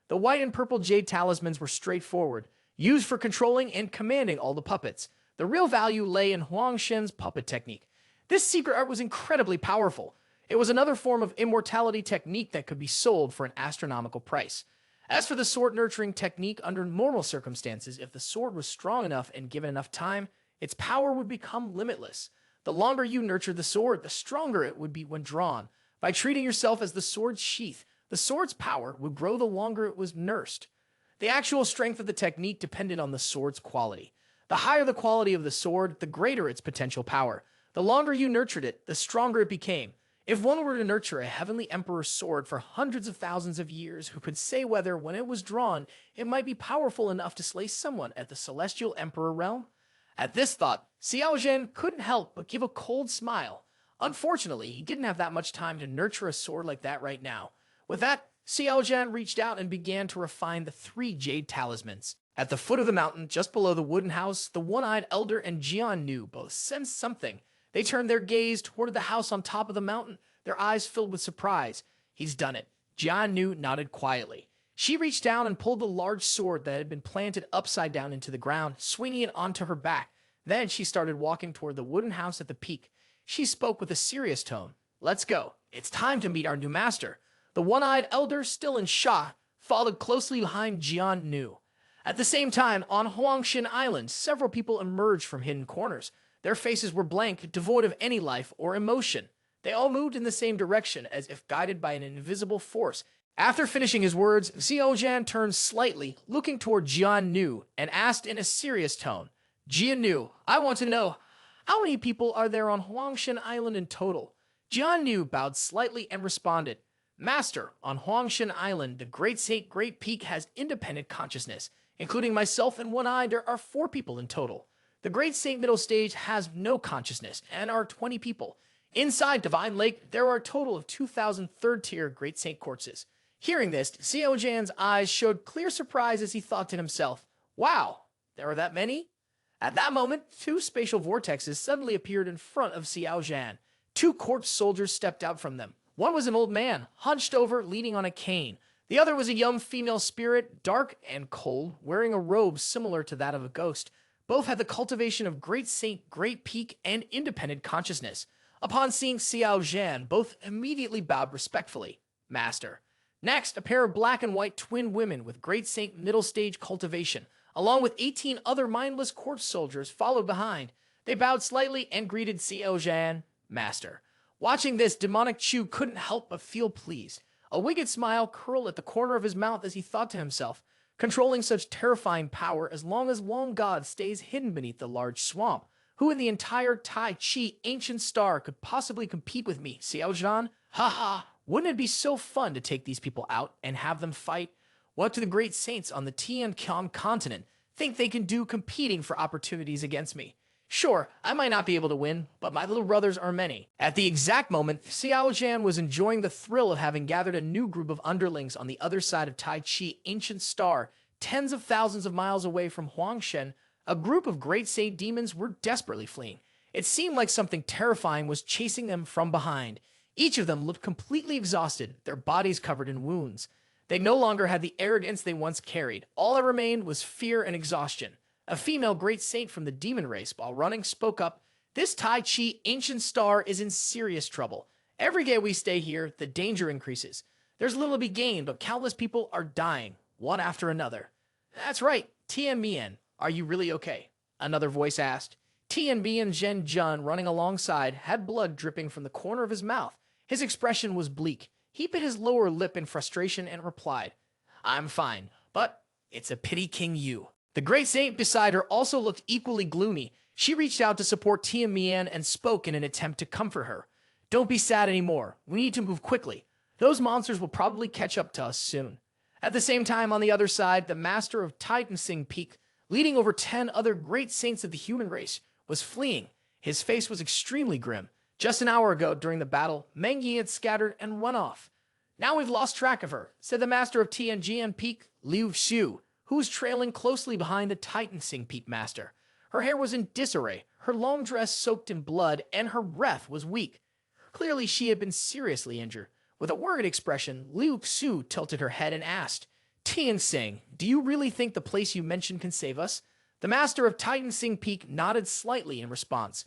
[SPEAKER 1] The white and purple jade talismans were straightforward, used for controlling and commanding all the puppets. The real value lay in Huangshan's puppet technique. This secret art was incredibly powerful. It was another form of immortality technique that could be sold for an astronomical price. As for the sword nurturing technique, under normal circumstances, if the sword was strong enough and given enough time, its power would become limitless. The longer you nurtured the sword, the stronger it would be when drawn. By treating yourself as the sword's sheath, the sword's power would grow the longer it was nursed. The actual strength of the technique depended on the sword's quality. The higher the quality of the sword, the greater its potential power. The longer you nurtured it, the stronger it became. If one were to nurture a heavenly emperor's sword for hundreds of thousands of years, who could say whether, when it was drawn, it might be powerful enough to slay someone at the celestial emperor realm? At this thought, Xiao Zhan couldn't help but give a cold smile. Unfortunately, he didn't have that much time to nurture a sword like that right now. With that, Xiao Zhan reached out and began to refine the 3 jade talismans. At the foot of the mountain, just below the wooden house, the one-eyed elder and Jian Nu both sensed something. They turned their gaze toward the house on top of the mountain, their eyes filled with surprise. "He's done it." Jian Nu nodded quietly. She reached down and pulled the large sword that had been planted upside down into the ground, swinging it onto her back. Then she started walking toward the wooden house at the peak. She spoke with a serious tone. "Let's go. It's time to meet our new master." The one-eyed elder, still in shock, followed closely behind Jian Nu. At the same time, on Huangshan Island, several people emerged from hidden corners. Their faces were blank, devoid of any life or emotion. They all moved in the same direction, as if guided by an invisible force. After finishing his words, Xiao Zhan turned slightly, looking toward Jian Nu, and asked in a serious tone, Jian Nu, I want to know, how many people are there on Huangshan Island in total? Jian Nu bowed slightly and responded, Master, on Huangshan Island, the Great Saint Great Peak has independent consciousness. Including myself and One Eye, there are 4 people in total. The Great Saint Middle Stage has no consciousness and are 20 people. Inside Divine Lake, there are a total of 2,000 third-tier Great Saint corpses. Hearing this, Xiao Zhan's eyes showed clear surprise as he thought to himself, wow, there are that many? At that moment, 2 spatial vortexes suddenly appeared in front of Xiao Zhan. 2 corpse soldiers stepped out from them. One was an old man, hunched over, leaning on a cane. The other was a young female spirit, dark and cold, wearing a robe similar to that of a ghost. Both had the cultivation of Great Saint, Great Peak, and independent consciousness. Upon seeing Xiao Zhan, both immediately bowed respectfully. Master. Next, a pair of black and white twin women with Great Saint middle stage cultivation, along with 18 other mindless corpse soldiers, followed behind. They bowed slightly and greeted Xiao Zhan, Master. Watching this, demonic Chu couldn't help but feel pleased. A wicked smile curled at the corner of his mouth as he thought to himself, controlling such terrifying power as long as one god stays hidden beneath the large swamp. Who in the entire Tai Chi ancient star could possibly compete with me, Xiao Zhan? Haha, wouldn't it be so fun to take these people out and have them fight? What do the great saints on the Tian Qiong Continent think they can do competing for opportunities against me? Sure, I might not be able to win, but my little brothers are many. At the exact moment, Xiao Zhan was enjoying the thrill of having gathered a new group of underlings on the other side of Tai Chi ancient star, tens of thousands of miles away from Huangshan. A group of great saint demons were desperately fleeing. It seemed like something terrifying was chasing them from behind. Each of them looked completely exhausted, their bodies covered in wounds. They no longer had the arrogance they once carried. All that remained was fear and exhaustion. A female great saint from the demon race, while running, spoke up, This Tai Chi ancient star is in serious trouble. Every day we stay here, the danger increases. There's little to be gained, but countless people are dying, one after another. That's right, Tian Mian, are you really okay? Another voice asked. Tian Mian Zhen Jun, running alongside, had blood dripping from the corner of his mouth. His expression was bleak. He bit his lower lip in frustration and replied, I'm fine, but it's a pity King Yu. The great saint beside her also looked equally gloomy. She reached out to support Tian Mian and spoke in an attempt to comfort her. Don't be sad anymore. We need to move quickly. Those monsters will probably catch up to us soon. At the same time, on the other side, the master of Titan Peak, leading over 10 other great saints of the human race, was fleeing. His face was extremely grim. Just an hour ago, during the battle, Meng Yi had scattered and run off. Now we've lost track of her, said the master of Tianjian Peak, Liu Xiu, who was trailing closely behind the Titan Peak master. Her hair was in disarray, her long dress soaked in blood, and her breath was weak. Clearly she had been seriously injured. With a worried expression, Liu Xiu tilted her head and asked, Tian Xing, do you really think the place you mentioned can save us? The master of Titan Peak nodded slightly in response.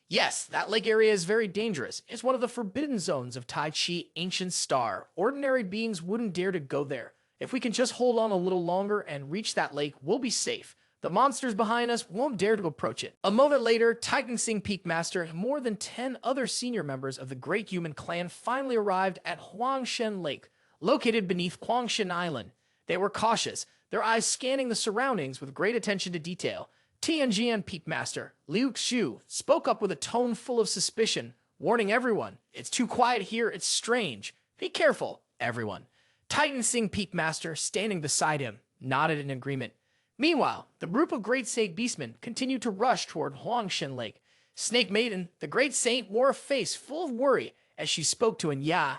[SPEAKER 1] Yes, that lake area is very dangerous. It's one of the forbidden zones of Tai Chi Ancient Star. Ordinary beings wouldn't dare to go there. If we can just hold on a little longer and reach that lake, we'll be safe. The monsters behind us won't dare to approach it. A moment later, Titan Peak Master and more than 10 other senior members of the Great Human Clan finally arrived at Huangshan Lake, located beneath Huangshan Island. They were cautious, their eyes scanning the surroundings with great attention to detail. Tianjian Peak Master, Liu Xiu, spoke up with a tone full of suspicion, warning everyone, it's too quiet here, it's strange. Be careful, everyone. Titan Peak Master, standing beside him, nodded in agreement. Meanwhile, the group of Great Saint Beastmen continued to rush toward Huangshan Lake. Snake Maiden, the Great Saint, wore a face full of worry as she spoke to Ya.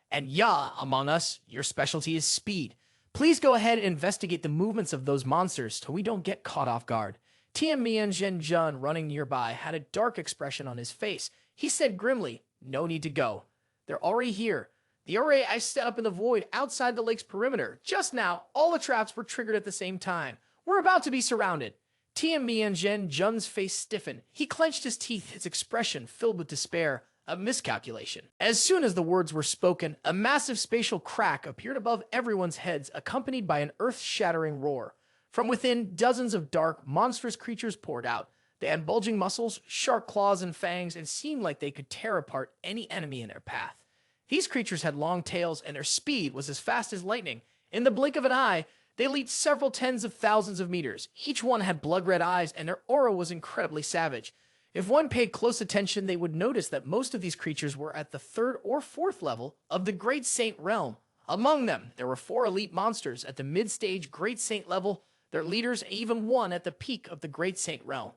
[SPEAKER 1] And Ya, among us, your specialty is speed. Please go ahead and investigate the movements of those monsters so we don't get caught off guard. Tian Mian Zhen Jun, running nearby, had a dark expression on his face. He said grimly, no need to go. They're already here. The array I set up in the void outside the lake's perimeter. Just now, all the traps were triggered at the same time. We're about to be surrounded. Tian Mian Zhen Jun's face stiffened. He clenched his teeth, his expression filled with despair. A miscalculation. As soon as the words were spoken, a massive spatial crack appeared above everyone's heads, accompanied by an earth-shattering roar. From within, dozens of dark, monstrous creatures poured out. They had bulging muscles, sharp claws and fangs, and seemed like they could tear apart any enemy in their path. These creatures had long tails, and their speed was as fast as lightning. In the blink of an eye, they leaped several tens of thousands of meters. Each one had blood-red eyes, and their aura was incredibly savage. If one paid close attention, they would notice that most of these creatures were at the 3rd or 4th level of the Great Saint realm. Among them, there were 4 elite monsters at the mid-stage Great Saint level, their leaders, and even one at the peak of the Great Saint realm.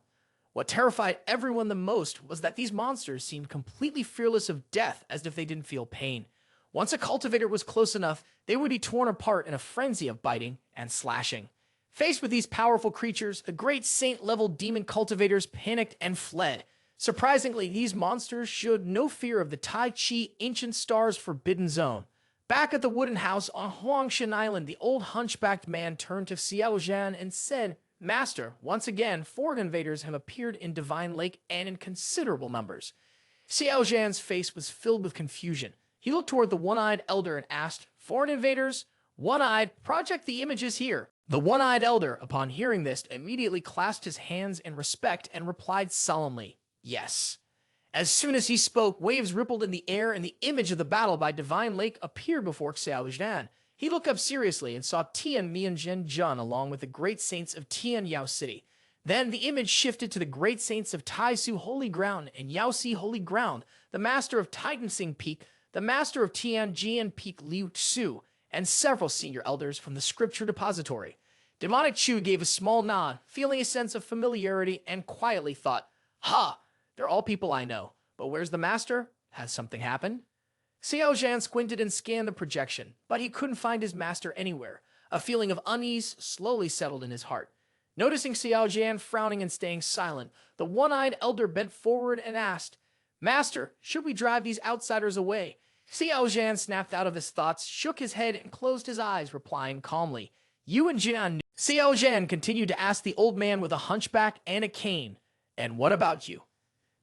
[SPEAKER 1] What terrified everyone the most was that these monsters seemed completely fearless of death, as if they didn't feel pain. Once a cultivator was close enough, they would be torn apart in a frenzy of biting and slashing. Faced with these powerful creatures, the Great Saint-level demon cultivators panicked and fled. Surprisingly, these monsters showed no fear of the Tai Chi Ancient Star's Forbidden Zone. Back at the wooden house on Huangshan Island, the old hunchbacked man turned to Xiao Zhan and said, "Master, once again, foreign invaders have appeared in Divine Lake and in considerable numbers." Xiao Zhan's face was filled with confusion. He looked toward the one-eyed elder and asked, "Foreign invaders? One-eyed, project the images here." The one-eyed elder, upon hearing this, immediately clasped his hands in respect and replied solemnly, "Yes." As soon as he spoke, waves rippled in the air and the image of the battle by Divine Lake appeared before Xiao Zhan. He looked up seriously and saw Tian Qiong along with the great saints of Tian Yao City. Then the image shifted to the great saints of Tai Su Holy Ground and Yaoxi Holy Ground, the master of Tianqiong Peak, the master of Tianjian Peak Liu Tzu, and several senior elders from the scripture depository. Demonic Chu gave a small nod, feeling a sense of familiarity, and quietly thought, "Ha! They're all people I know. But where's the master? Has something happened?" Xiao Zhan squinted and scanned the projection, but he couldn't find his master anywhere. A feeling of unease slowly settled in his heart. Noticing Xiao Zhan frowning and staying silent, the one-eyed elder bent forward and asked, "Master, should we drive these outsiders away?" Xiao Zhan snapped out of his thoughts, shook his head, and closed his eyes, replying calmly, "You and Jian." Xiao Zhan continued to ask the old man with a hunchback and a cane, "And what about you?"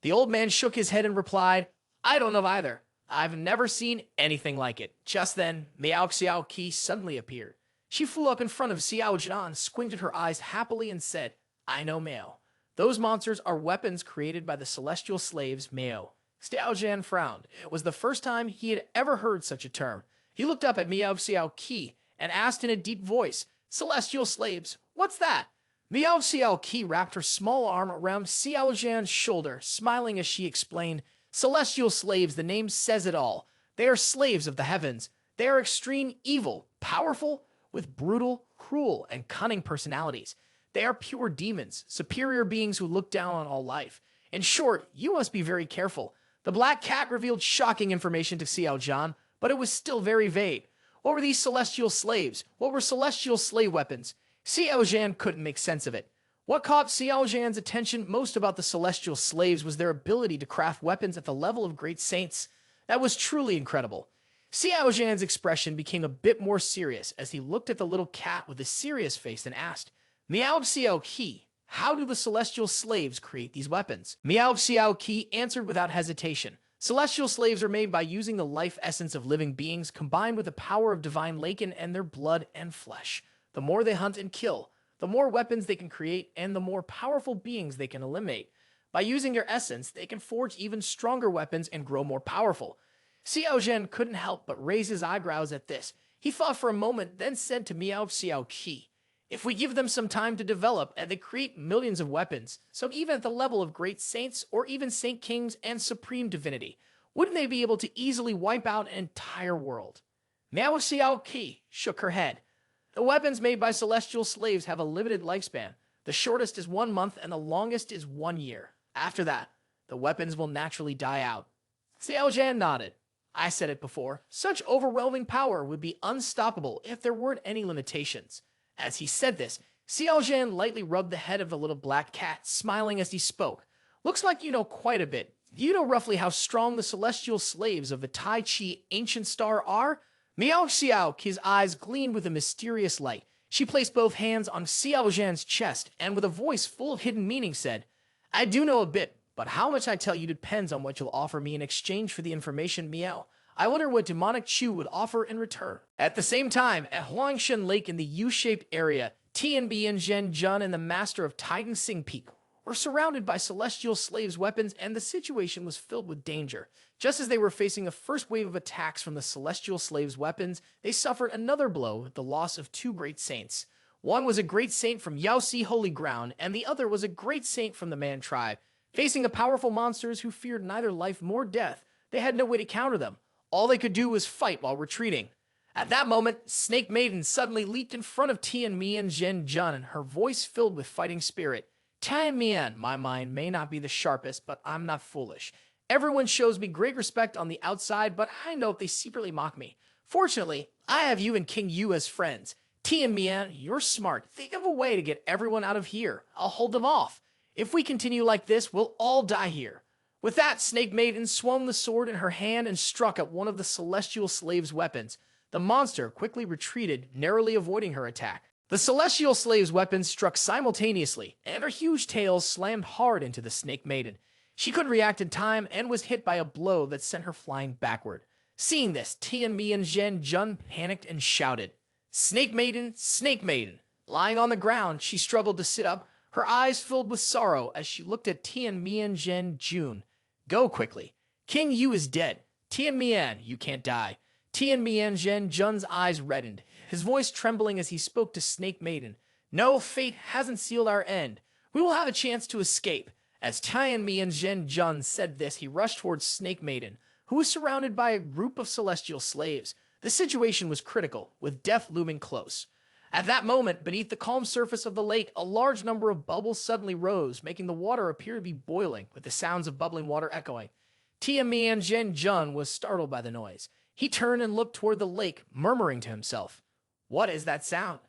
[SPEAKER 1] The old man shook his head and replied, "I don't know either. I've never seen anything like it." Just then, Miao Xiao Qi suddenly appeared. She flew up in front of Xiao Zhan, squinted her eyes happily, and said, "I know Miao. Those monsters are weapons created by the celestial slaves Miao." Xiao Zhan frowned. It was the first time he had ever heard such a term. He looked up at Miao Xiao Qi and asked in a deep voice, "Celestial slaves, what's that?" Miao Xiao Qi wrapped her small arm around Xiao Zhan's shoulder, smiling as she explained, "Celestial slaves, the name says it all. They are slaves of the heavens. They are extreme evil, powerful, with brutal, cruel, and cunning personalities. They are pure demons, superior beings who look down on all life. In short, you must be very careful." The black cat revealed shocking information to Xiao Zhan, but it was still very vague. What were these celestial slaves? What were celestial slave weapons? Xiao Zhan couldn't make sense of it. What caught Xiao Zhan's attention most about the celestial slaves was their ability to craft weapons at the level of great saints. That was truly incredible. Xiao Zhan's expression became a bit more serious as he looked at the little cat with a serious face and asked, "Miao Xiao Qi, how do the celestial slaves create these weapons?" Miao Xiao Qi answered without hesitation. Celestial slaves are made by using the life essence of living beings combined with the power of divine Laken and their blood and flesh. The more they hunt and kill, the more weapons they can create and the more powerful beings they can eliminate. By using their essence, they can forge even stronger weapons and grow more powerful. Xiao Zhan couldn't help but raise his eyebrows at this. He thought for a moment, then said to Miao Xiao Qi, "If we give them some time to develop and they create millions of weapons, so even at the level of great saints or even saint kings and supreme divinity, wouldn't they be able to easily wipe out an entire world?" Miao Xiao Qi shook her head. "The weapons made by celestial slaves have a limited lifespan. The shortest is 1 month and the longest is 1 year. After that, the weapons will naturally die out." Xiao Zhan nodded. "I said it before. Such overwhelming power would be unstoppable if there weren't any limitations." As he said this, Xiao Zhan lightly rubbed the head of the little black cat, smiling as he spoke. "Looks like you know quite a bit. Do you know roughly how strong the celestial slaves of the Tai Chi Ancient Star are?" Miao Xiao Qi's eyes gleamed with a mysterious light. She placed both hands on Xiao Zhan's chest and with a voice full of hidden meaning said, "I do know a bit, but how much I tell you depends on what you'll offer me in exchange for the information, Miao. I wonder what Demonic Chu would offer in return." At the same time, at Huangshan Lake in the U-shaped area, Tian Qiong Zhan and the master of Tai Sing Peak were surrounded by celestial slaves' weapons, and the situation was filled with danger. Just as they were facing a first wave of attacks from the celestial slaves' weapons, they suffered another blow with the loss of two great saints. One was a great saint from Tai Su Holy Ground, and the other was a great saint from the Man tribe. Facing a powerful monsters who feared neither life nor death, they had no way to counter them. All they could do was fight while retreating. At that moment, Snake Maiden suddenly leaped in front of Tian Qiong Zhan, and her voice filled with fighting spirit. Tian Mian, my mind may not be the sharpest, but I'm not foolish. Everyone shows me great respect on the outside, but I know they secretly mock me. Fortunately, I have you and King Yu as friends. Tian Mian, you're smart. Think of a way to get everyone out of here. I'll hold them off. If we continue like this, we'll all die here. With that, Snake Maiden swung the sword in her hand and struck at one of the celestial slave's weapons. The monster quickly retreated, narrowly avoiding her attack. The celestial slave's weapons struck simultaneously, and her huge tails slammed hard into the Snake Maiden. She couldn't react in time and was hit by a blow that sent her flying backward. Seeing this, Tian Qiong Zhan panicked and shouted, Snake Maiden, Snake Maiden! Lying on the ground, she struggled to sit up, her eyes filled with sorrow as she looked at Tian Qiong Zhan. Go quickly. King Yu is dead. Tian Mian, you can't die. Tian Qiong Zhan's eyes reddened, his voice trembling as he spoke to Snake Maiden. No, fate hasn't sealed our end. We will have a chance to escape. As Tian Qiong Zhan said this, he rushed towards Snake Maiden, who was surrounded by a group of celestial slaves. The situation was critical, with death looming close. At that moment, beneath the calm surface of the lake, a large number of bubbles suddenly rose, making the water appear to be boiling, with the sounds of bubbling water echoing. Tian Qiong Zhan was startled by the noise. He turned and looked toward the lake, murmuring to himself, What is that sound?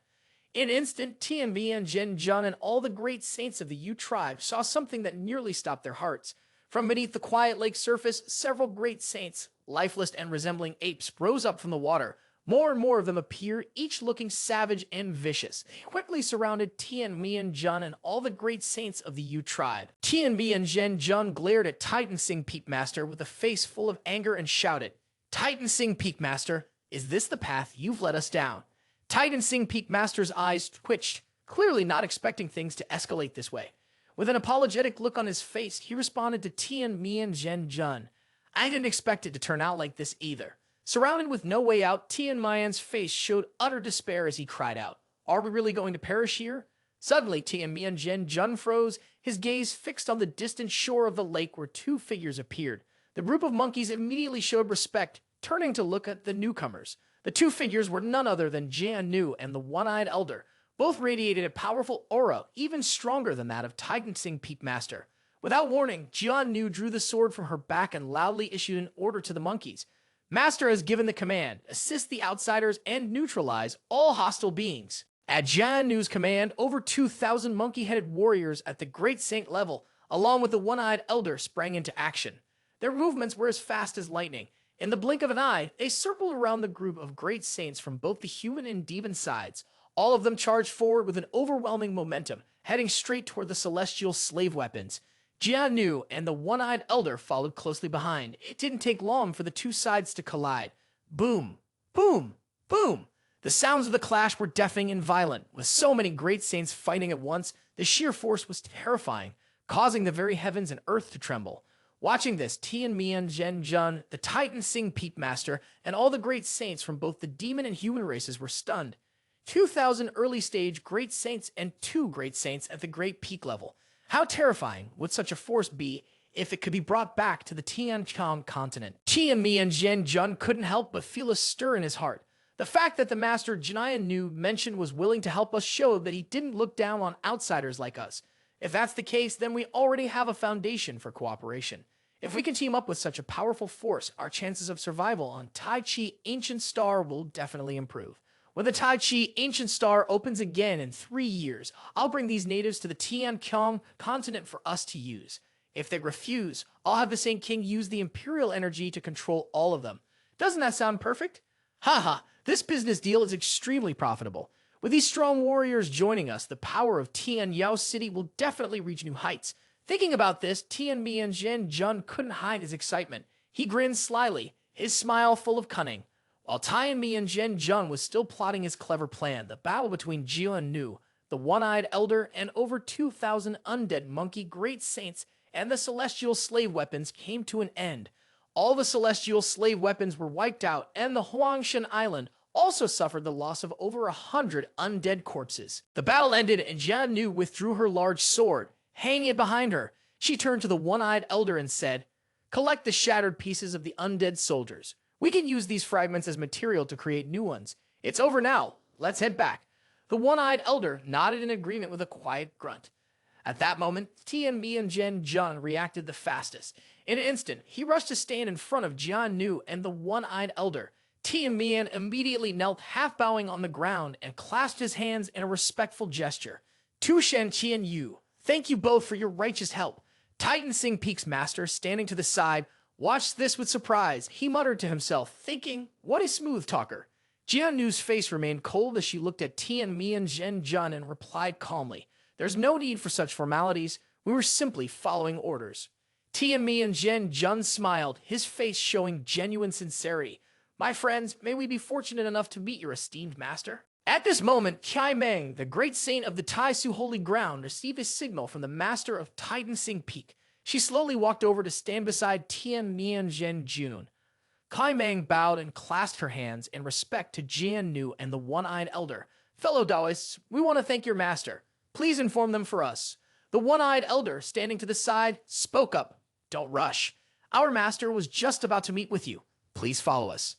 [SPEAKER 1] In an instant, Tian Qiong Zhan and all the great saints of the Yu tribe saw something that nearly stopped their hearts. From beneath the quiet lake surface, several great saints, lifeless and resembling apes, rose up from the water. More and more of them appeared, each looking savage and vicious. They quickly surrounded Tian Qiong Zhan and all the great saints of the Yu tribe. Tian Qiong Zhan glared at Tai Sing Peak Master with a face full of anger and shouted, Tai Sing Peak Master, is this the path you've led us down? Tai Sing Peak Master's eyes twitched, clearly not expecting things to escalate this way. With an apologetic look on his face, he responded to Tian Qiong Zhan. I didn't expect it to turn out like this either. Surrounded with no way out, Tian Mian's face showed utter despair as he cried out, Are we really going to perish here? Suddenly, Tian Qiong Zhan froze, his gaze fixed on the distant shore of the lake where two figures appeared. The group of monkeys immediately showed respect, turning to look at the newcomers. The two figures were none other than Jian Nu and the One-Eyed Elder. Both radiated a powerful aura, even stronger than that of Tai Sing Peak Master. Without warning, Jian Nu drew the sword from her back and loudly issued an order to the monkeys. Master has given the command, assist the outsiders and neutralize all hostile beings. At Jian Nu's command, over 2,000 monkey-headed warriors at the Great Saint level, along with the One-Eyed Elder, sprang into action. Their movements were as fast as lightning. In the blink of an eye, they circled around the group of great saints from both the human and demon sides. All of them charged forward with an overwhelming momentum, heading straight toward the celestial slave weapons. Jian Nu and the One-Eyed Elder followed closely behind. It didn't take long for the two sides to collide. Boom, boom, boom. The sounds of the clash were deafening and violent. With so many great saints fighting at once, the sheer force was terrifying, causing the very heavens and earth to tremble. Watching this, Tian Qiong Zhan, the Tai Sing Peak Master, and all the great saints from both the demon and human races were stunned. 2,000 early-stage great saints and 2 great saints at the great peak level. How terrifying would such a force be if it could be brought back to the Tian Qiong Continent? Tian Qiong Zhan couldn't help but feel a stir in his heart. The fact that the master Jian Nu mentioned was willing to help us showed that he didn't look down on outsiders like us. If that's the case, then we already have a foundation for cooperation. If we can team up with such a powerful force, our chances of survival on Tai Chi Ancient Star will definitely improve. When the Tai Chi Ancient Star opens again in 3 years, I'll bring these natives to the Tian Qiong Continent for us to use. If they refuse, I'll have the Saint King use the Imperial energy to control all of them. Doesn't that sound perfect? Haha, this business deal is extremely profitable. With these strong warriors joining us, the power of Tian Yao City will definitely reach new heights. Thinking about this, Tian Qiong Zhan couldn't hide his excitement. He grinned slyly, his smile full of cunning. While Tian Qiong Zhan was still plotting his clever plan, the battle between Jian Nu, the One-Eyed Elder, and over 2,000 undead monkey great saints and the celestial slave weapons came to an end. All the celestial slave weapons were wiped out, and the Huangshan Island also suffered the loss of over 100 undead corpses. The battle ended, and Jian Nu withdrew her large sword, hanging it behind her. She turned to the One-Eyed Elder and said, "Collect the shattered pieces of the undead soldiers. We can use these fragments as material to create new ones. It's over now. Let's head back." The One-Eyed Elder nodded in agreement with a quiet grunt. At that moment, Tian Qiong reacted the fastest. In an instant, he rushed to stand in front of Jian Nu and the One-Eyed Elder. Tian Mian immediately knelt, half-bowing on the ground, and clasped his hands in a respectful gesture. "Tu Shen Qian Yu, thank you both for your righteous help." Titan Sing Peak's master, standing to the side, watched this with surprise. He muttered to himself, thinking, what a smooth talker. Jian Nu's face remained cold as she looked at Tian Qiong and replied calmly, "There's no need for such formalities. We were simply following orders." Tian Qiong smiled, his face showing genuine sincerity. "My friends, may we be fortunate enough to meet your esteemed master." At this moment, Kai Meng, the great saint of the Tai Su Holy Ground, received a signal from the master of Titan Sing Peak. She slowly walked over to stand beside Tian Qiong. Kai Meng bowed and clasped her hands in respect to Jian Nu and the One-Eyed Elder. "Fellow Taoists, we want to thank your master. Please inform them for us." The One-Eyed Elder, standing to the side, spoke up. "Don't rush. Our master was just about to meet with you. Please follow us."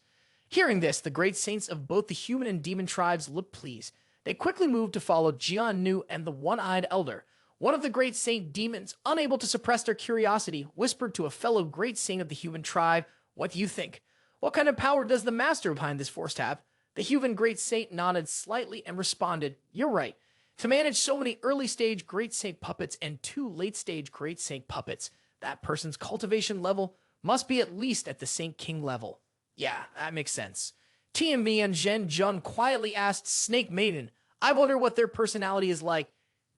[SPEAKER 1] Hearing this, the great saints of both the human and demon tribes looked pleased. They quickly moved to follow Jian Nu and the One-Eyed Elder. One of the great saint demons, unable to suppress their curiosity, whispered to a fellow great saint of the human tribe, "What do you think? What kind of power does the master behind this force have?" The human great saint nodded slightly and responded, "You're right. To manage so many early-stage great saint puppets and 2 late-stage great saint puppets, that person's cultivation level must be at least at the Saint King level." "Yeah, that makes sense." Tian Qiong quietly asked Snake Maiden, "I wonder what their personality is like.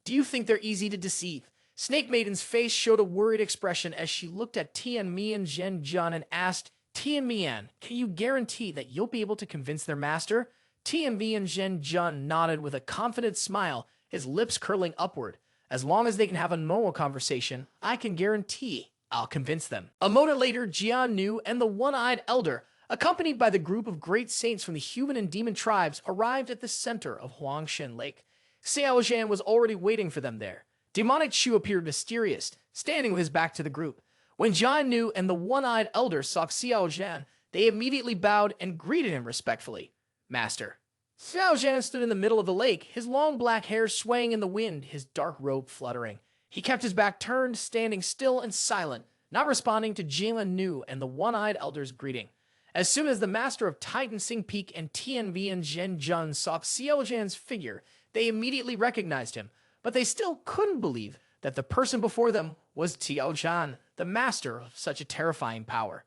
[SPEAKER 1] Do you think they're easy to deceive?" Snake Maiden's face showed a worried expression as she looked at Tian Qiong and asked, "Tian Mian, can you guarantee that you'll be able to convince their master?" Tian Qiong nodded with a confident smile, his lips curling upward. "As long as they can have a normal conversation, I can guarantee I'll convince them." A moment later, Jian Nu and the One-Eyed Elder, accompanied by the group of great saints from the human and demon tribes, arrived at the center of Huangshan Lake. Xiao Zhan was already waiting for them there. Demonic Chu appeared mysterious, standing with his back to the group. When Jian Nu and the One-Eyed Elder saw Xiao Zhan, they immediately bowed and greeted him respectfully. "Master." Xiao Zhan stood in the middle of the lake, his long black hair swaying in the wind, his dark robe fluttering. He kept his back turned, standing still and silent, not responding to Jian Nu and the One-Eyed Elder's greeting. As soon as the master of Titan Sing Peak and Tian Qiong saw Xiao Zhan's figure, they immediately recognized him, but they still couldn't believe that the person before them was Xiao Zhan, the master of such a terrifying power.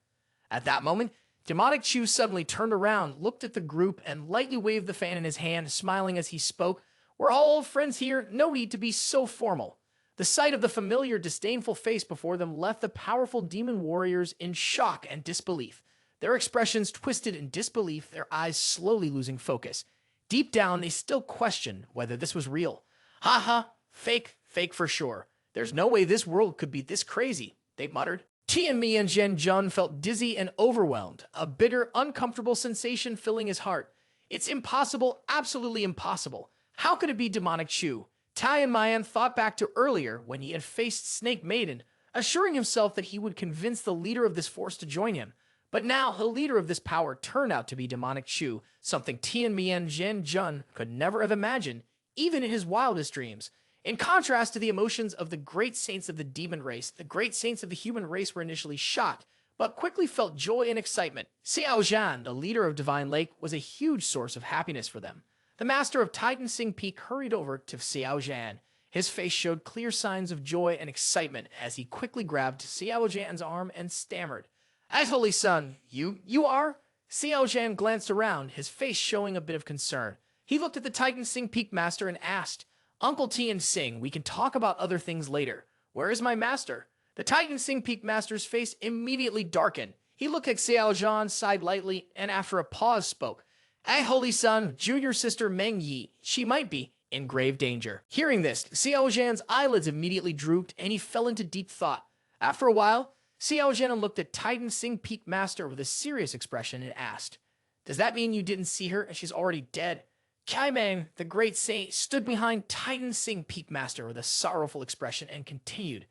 [SPEAKER 1] At that moment, Demonic Chu suddenly turned around, looked at the group, and lightly waved the fan in his hand, smiling as he spoke. "We're all old friends here, no need to be so formal." The sight of the familiar, disdainful face before them left the powerful demon warriors in shock and disbelief. Their expressions twisted in disbelief, their eyes slowly losing focus. Deep down, they still questioned whether this was real. "Ha ha, fake for sure. There's no way this world could be this crazy," they muttered. Tian Qiong felt dizzy and overwhelmed, a bitter, uncomfortable sensation filling his heart. "It's impossible, absolutely impossible. How could it be Demonic Chu?" Tian Mian thought back to earlier when he had faced Snake Maiden, assuring himself that he would convince the leader of this force to join him. But now the leader of this power turned out to be Demonic Chu, something Tian Qiong could never have imagined, even in his wildest dreams. In contrast to the emotions of the great saints of the demon race, the great saints of the human race were initially shocked, but quickly felt joy and excitement. Xiao Zhan, the leader of Divine Lake, was a huge source of happiness for them. The master of Titan Sing Peak hurried over to Xiao Zhan. His face showed clear signs of joy and excitement as he quickly grabbed Xiao Zhan's arm and stammered, "As Holy Son, you are?" Xiao Zhan glanced around, his face showing a bit of concern. He looked at the Titan Sing Peak master and asked, "Uncle Tian Sing, we can talk about other things later. Where is my master?" The Titan Sing Peak master's face immediately darkened. He looked at Xiao Zhan, sighed lightly, and after a pause spoke, "Hey, Holy Son, junior sister Meng Yi, she might be in grave danger. Hearing this, Xiao Zhan's eyelids immediately drooped and he fell into deep thought. After a while, Xiao Zhan looked at Tai Su Peak Master with a serious expression and asked, "Does that mean you didn't see her and she's already dead?" Kai Meng, the great saint, stood behind Tai Su Peak Master with a sorrowful expression and continued.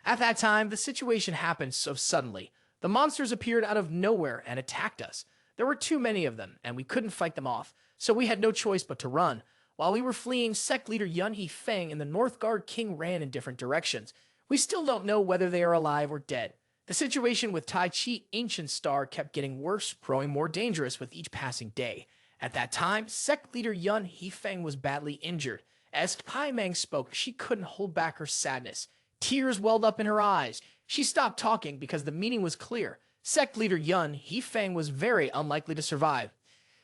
[SPEAKER 1] At that time, the situation happened so suddenly. The monsters appeared out of nowhere and attacked us. There were too many of them, and we couldn't fight them off, so we had no choice but to run. While we were fleeing, sect leader Yun He Feng and the North Guard King ran in different directions. We still don't know whether they are alive or dead. The situation with Tai Chi Ancient Star kept getting worse, growing more dangerous with each passing day. At that time, sect leader Yun He Feng was badly injured. As Pai Meng spoke, she couldn't hold back her sadness. Tears welled up in her eyes. She stopped talking because the meaning was clear. Sect leader Yun He Feng was very unlikely to survive.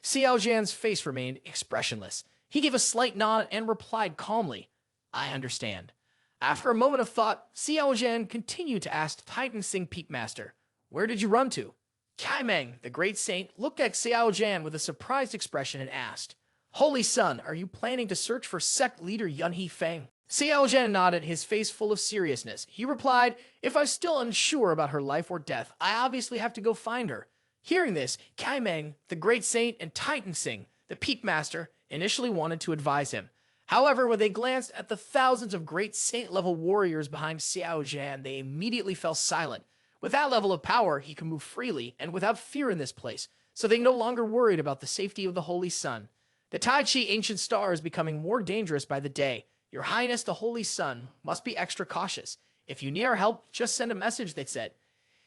[SPEAKER 1] Xiao Zhan's face remained expressionless. He gave a slight nod and replied calmly, "I understand." After a moment of thought, Xiao Zhan continued to ask Titan Sing Peak Master, "Where did you run to?" Kai Meng, the great saint, looked at Xiao Zhan with a surprised expression and asked, "Holy Son, are you planning to search for sect leader Yun He Feng?" Xiao Zhan nodded, his face full of seriousness. He replied, "If I'm still unsure about her life or death, I obviously have to go find her." Hearing this, Kai Meng, the great saint, and Titan Sing, the Peak Master, initially wanted to advise him. However, when they glanced at the thousands of great saint-level warriors behind Xiao Zhan, they immediately fell silent. With that level of power, he could move freely and without fear in this place, so they no longer worried about the safety of the Holy Sun. The Tai Chi Ancient Star is becoming more dangerous by the day. Your Highness, the Holy Sun, must be extra cautious. If you need our help, just send a message, they said.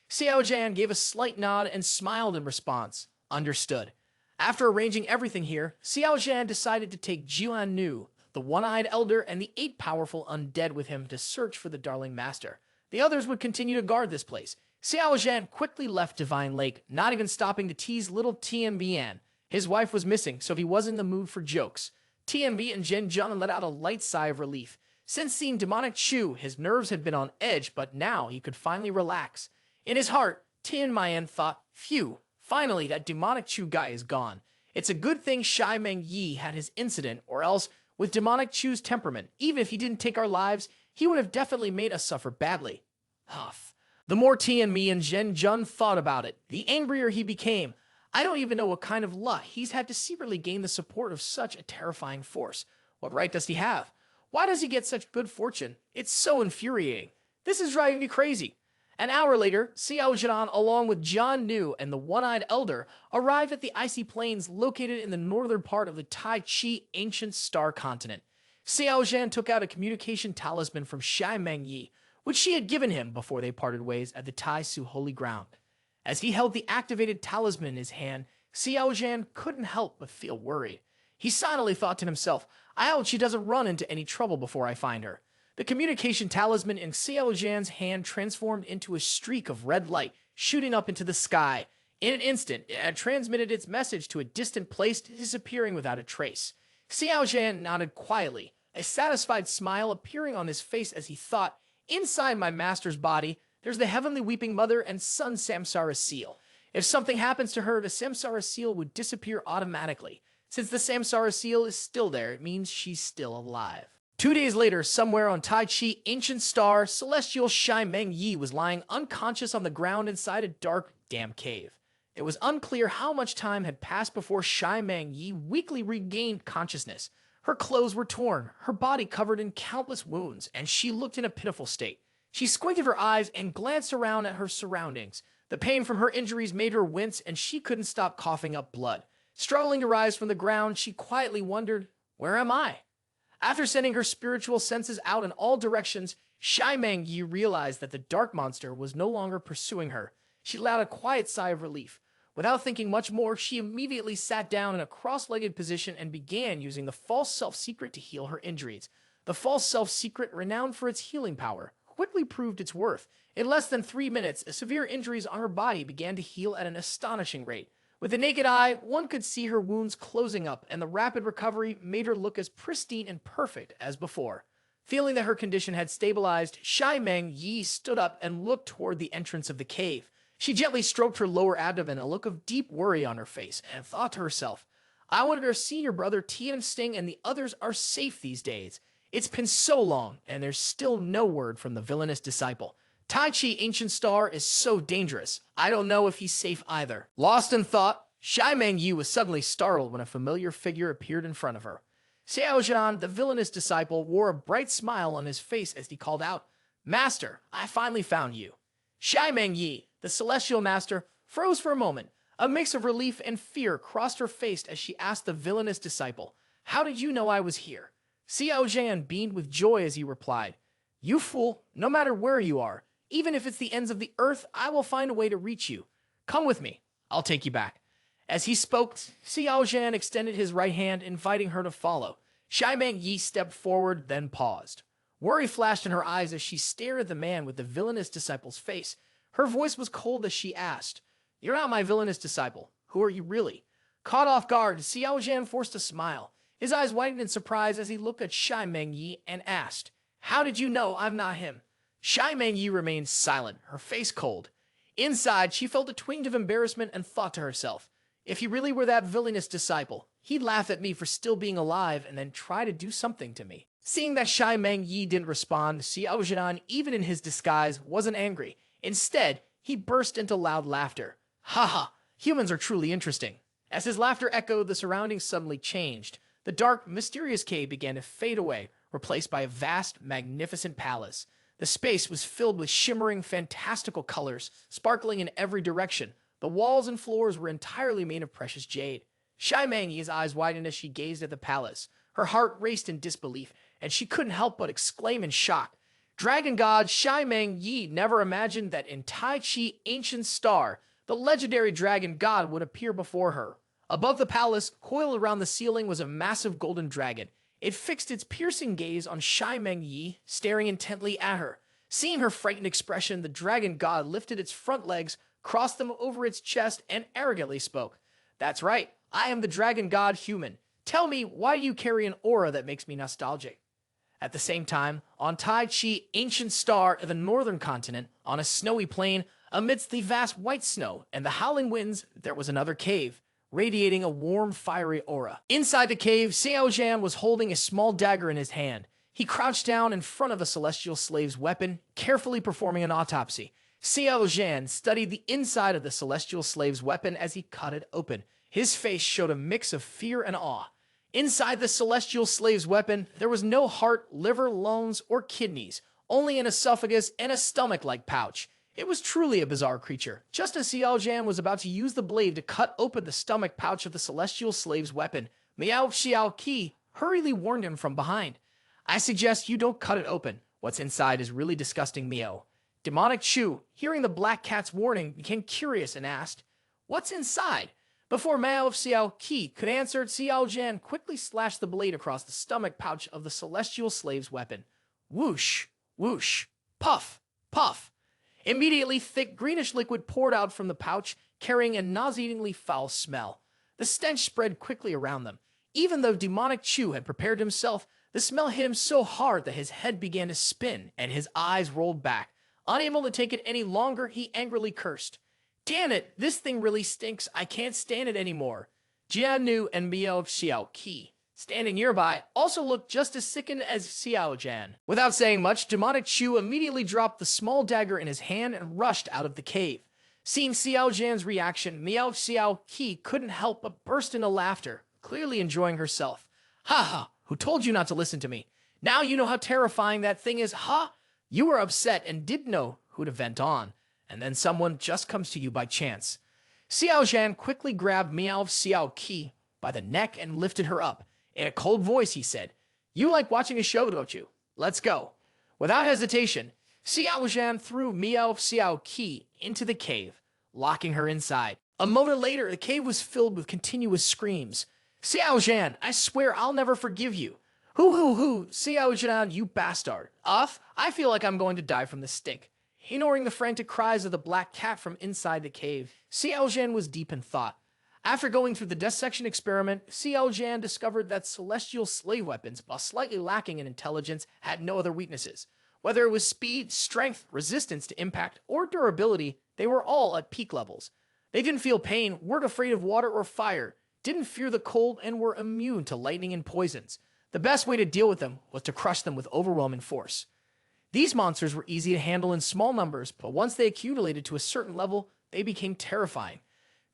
[SPEAKER 1] Xiao Zhan gave a slight nod and smiled in response. Understood. After arranging everything here, Xiao Zhan decided to take Jiuan Nu, the one-eyed elder, and the 8 powerful undead with him to search for the Darling Master. The others would continue to guard this place. Xiao Zhan quickly left Divine Lake, not even stopping to tease little Tian Bian. His wife was missing, so he wasn't in the mood for jokes. Tian Bi and Zhen Zhen let out a light sigh of relief. Since seeing demonic Chu, his nerves had been on edge, but now he could finally relax. In his heart, Tian Mian thought, "Phew, finally that demonic Chu guy is gone. It's a good thing Shai Meng Yi had his incident, or else, with demonic Chu's temperament, even if he didn't take our lives, he would have definitely made us suffer badly." Huff. The more Tian Mi and Zhen Zhen thought about it, the angrier he became. I don't even know what kind of luck he's had to secretly gain the support of such a terrifying force. What right does he have? Why does he get such good fortune? It's so infuriating. This is driving me crazy. An hour later, Xiao Zhan, along with Jian Nu and the one-eyed elder, arrived at the icy plains located in the northern part of the Tai Chi Ancient Star Continent. Xiao Zhan took out a communication talisman from Shai Meng Yi, which she had given him before they parted ways at the Tai Su Holy Ground. As he held the activated talisman in his hand, Xiao Zhan couldn't help but feel worried. He silently thought to himself, "I hope she doesn't run into any trouble before I find her." The communication talisman in Xiao Zhan's hand transformed into a streak of red light, shooting up into the sky. In an instant, it had transmitted its message to a distant place, disappearing without a trace. Xiao Zhan nodded quietly, a satisfied smile appearing on his face as he thought, "Inside my master's body, there's the Heavenly Weeping Mother and Sun Samsara Seal. If something happens to her, the Samsara Seal would disappear automatically. Since the Samsara Seal is still there, it means she's still alive." 2 days later, somewhere on Tai Chi Ancient Star, celestial Shai Meng Yi was lying unconscious on the ground inside a dark, damp cave. It was unclear how much time had passed before Shai Meng Yi weakly regained consciousness. Her clothes were torn, her body covered in countless wounds, and she looked in a pitiful state. She squinted her eyes and glanced around at her surroundings. The pain from her injuries made her wince, and she couldn't stop coughing up blood. Struggling to rise from the ground, she quietly wondered, "Where am I?" After sending her spiritual senses out in all directions, Shai Meng Yi realized that the dark monster was no longer pursuing her. She let out a quiet sigh of relief. Without thinking much more, she immediately sat down in a cross-legged position and began using the false self-secret to heal her injuries. The false self-secret, renowned for its healing power, quickly proved its worth. In less than 3 minutes, severe injuries on her body began to heal at an astonishing rate. With the naked eye, one could see her wounds closing up, and the rapid recovery made her look as pristine and perfect as before. Feeling that her condition had stabilized, Shai Meng Yi stood up and looked toward the entrance of the cave. She gently stroked her lower abdomen, a look of deep worry on her face, and thought to herself, I wonder if senior brother Tian Sting and the others are safe these days. It's been so long, and there's still no word from the villainous disciple. Tai Chi Ancient Star is so dangerous. I don't know if he's safe either. Lost in thought, Shai Meng Yi was suddenly startled when a familiar figure appeared in front of her. Xiao Zhan, the villainous disciple, wore a bright smile on his face as he called out, "Master, I finally found you." Shai Meng Yi, the celestial master, froze for a moment. A mix of relief and fear crossed her face as she asked the villainous disciple, "How did you know I was here?" Xiao Zhan beamed with joy as he replied, "You fool, no matter where you are, even if it's the ends of the earth, I will find a way to reach you. Come with me. I'll take you back." As he spoke, Xiao Zhan extended his right hand, inviting her to follow. Shai Meng Yi stepped forward, then paused. Worry flashed in her eyes as she stared at the man with the villainous disciple's face. Her voice was cold as she asked, "You're not my villainous disciple. Who are you really?" Caught off guard, Xiao Zhan forced a smile. His eyes widened in surprise as he looked at Shai Meng Yi and asked, "How did you know I'm not him?" Shai Meng Yi remained silent, her face cold. Inside, she felt a twinge of embarrassment and thought to herself, if he really were that villainous disciple, he'd laugh at me for still being alive and then try to do something to me. Seeing that Shai Meng Yi didn't respond, Xiao Zhan, even in his disguise, wasn't angry. Instead, he burst into loud laughter. "Ha ha, humans are truly interesting." As his laughter echoed, the surroundings suddenly changed. The dark, mysterious cave began to fade away, replaced by a vast, magnificent palace. The space was filled with shimmering, fantastical colors, sparkling in every direction. The walls and floors were entirely made of precious jade. Shai Meng Yi's eyes widened as she gazed at the palace. Her heart raced in disbelief, and she couldn't help but exclaim in shock. Dragon god Shai Meng Yi never imagined that in Tai Chi Ancient Star, the legendary dragon god would appear before her. Above the palace, coiled around the ceiling, was a massive golden dragon. It fixed its piercing gaze on Shai Meng Yi, staring intently at her. Seeing her frightened expression, the dragon god lifted its front legs, crossed them over its chest, and arrogantly spoke. "That's right, I am the dragon god human. Tell me, why do you carry an aura that makes me nostalgic?" At the same time, on Tai Chi Ancient Star of the northern continent, on a snowy plain, amidst the vast white snow and the howling winds, there was another cave, radiating a warm, fiery aura. Inside the cave, Xiao Zhan was holding a small dagger in his hand. He crouched down in front of a celestial slave's weapon, carefully performing an autopsy. Xiao Zhan studied the inside of the celestial slave's weapon as he cut it open. His face showed a mix of fear and awe. Inside the celestial slave's weapon, there was no heart, liver, lungs, or kidneys, only an esophagus and a stomach-like pouch. It was truly a bizarre creature. Just as Xiao Zhan was about to use the blade to cut open the stomach pouch of the celestial slave's weapon, Miao Xiao Qi hurriedly warned him from behind. "I suggest you don't cut it open. What's inside is really disgusting, Miao." Demonic Chu, hearing the black cat's warning, became curious and asked, "What's inside?" Before Miao Xiao Qi could answer, Xiao Zhan quickly slashed the blade across the stomach pouch of the celestial slave's weapon. Whoosh, whoosh, puff, puff. Immediately, thick greenish liquid poured out from the pouch, carrying a nauseatingly foul smell. The stench spread quickly around them. Even though Demonic Chu had prepared himself, the smell hit him so hard that his head began to spin and his eyes rolled back. Unable to take it any longer, he angrily cursed. "Damn it, this thing really stinks. I can't stand it anymore." Jianu and Miao Xiao Qi, standing nearby, also looked just as sickened as Xiao Zhan. Without saying much, Demonic Chu immediately dropped the small dagger in his hand and rushed out of the cave. Seeing Xiao Zhan's reaction, Miao Xiao Qi couldn't help but burst into laughter, clearly enjoying herself. "Ha ha, who told you not to listen to me? Now you know how terrifying that thing is, ha? You were upset and didn't know who to vent on, and then someone just comes to you by chance." Xiao Zhan quickly grabbed Miao Xiao Qi by the neck and lifted her up. In a cold voice, he said, "You like watching a show, don't you? Let's go." Without hesitation, Xiao Zhan threw Miao Xiao Qi into the cave, locking her inside. A moment later, the cave was filled with continuous screams. "Xiao Zhan, I swear I'll never forgive you. Hoo, Xiao Zhan, you bastard. I feel like I'm going to die from the stink." Ignoring the frantic cries of the black cat from inside the cave, Xiao Zhan was deep in thought. After going through the dissection experiment, Xiao Zhan discovered that celestial slave weapons, while slightly lacking in intelligence, had no other weaknesses. Whether it was speed, strength, resistance to impact, or durability, they were all at peak levels. They didn't feel pain, weren't afraid of water or fire, didn't fear the cold, and were immune to lightning and poisons. The best way to deal with them was to crush them with overwhelming force. These monsters were easy to handle in small numbers, but once they accumulated to a certain level, they became terrifying.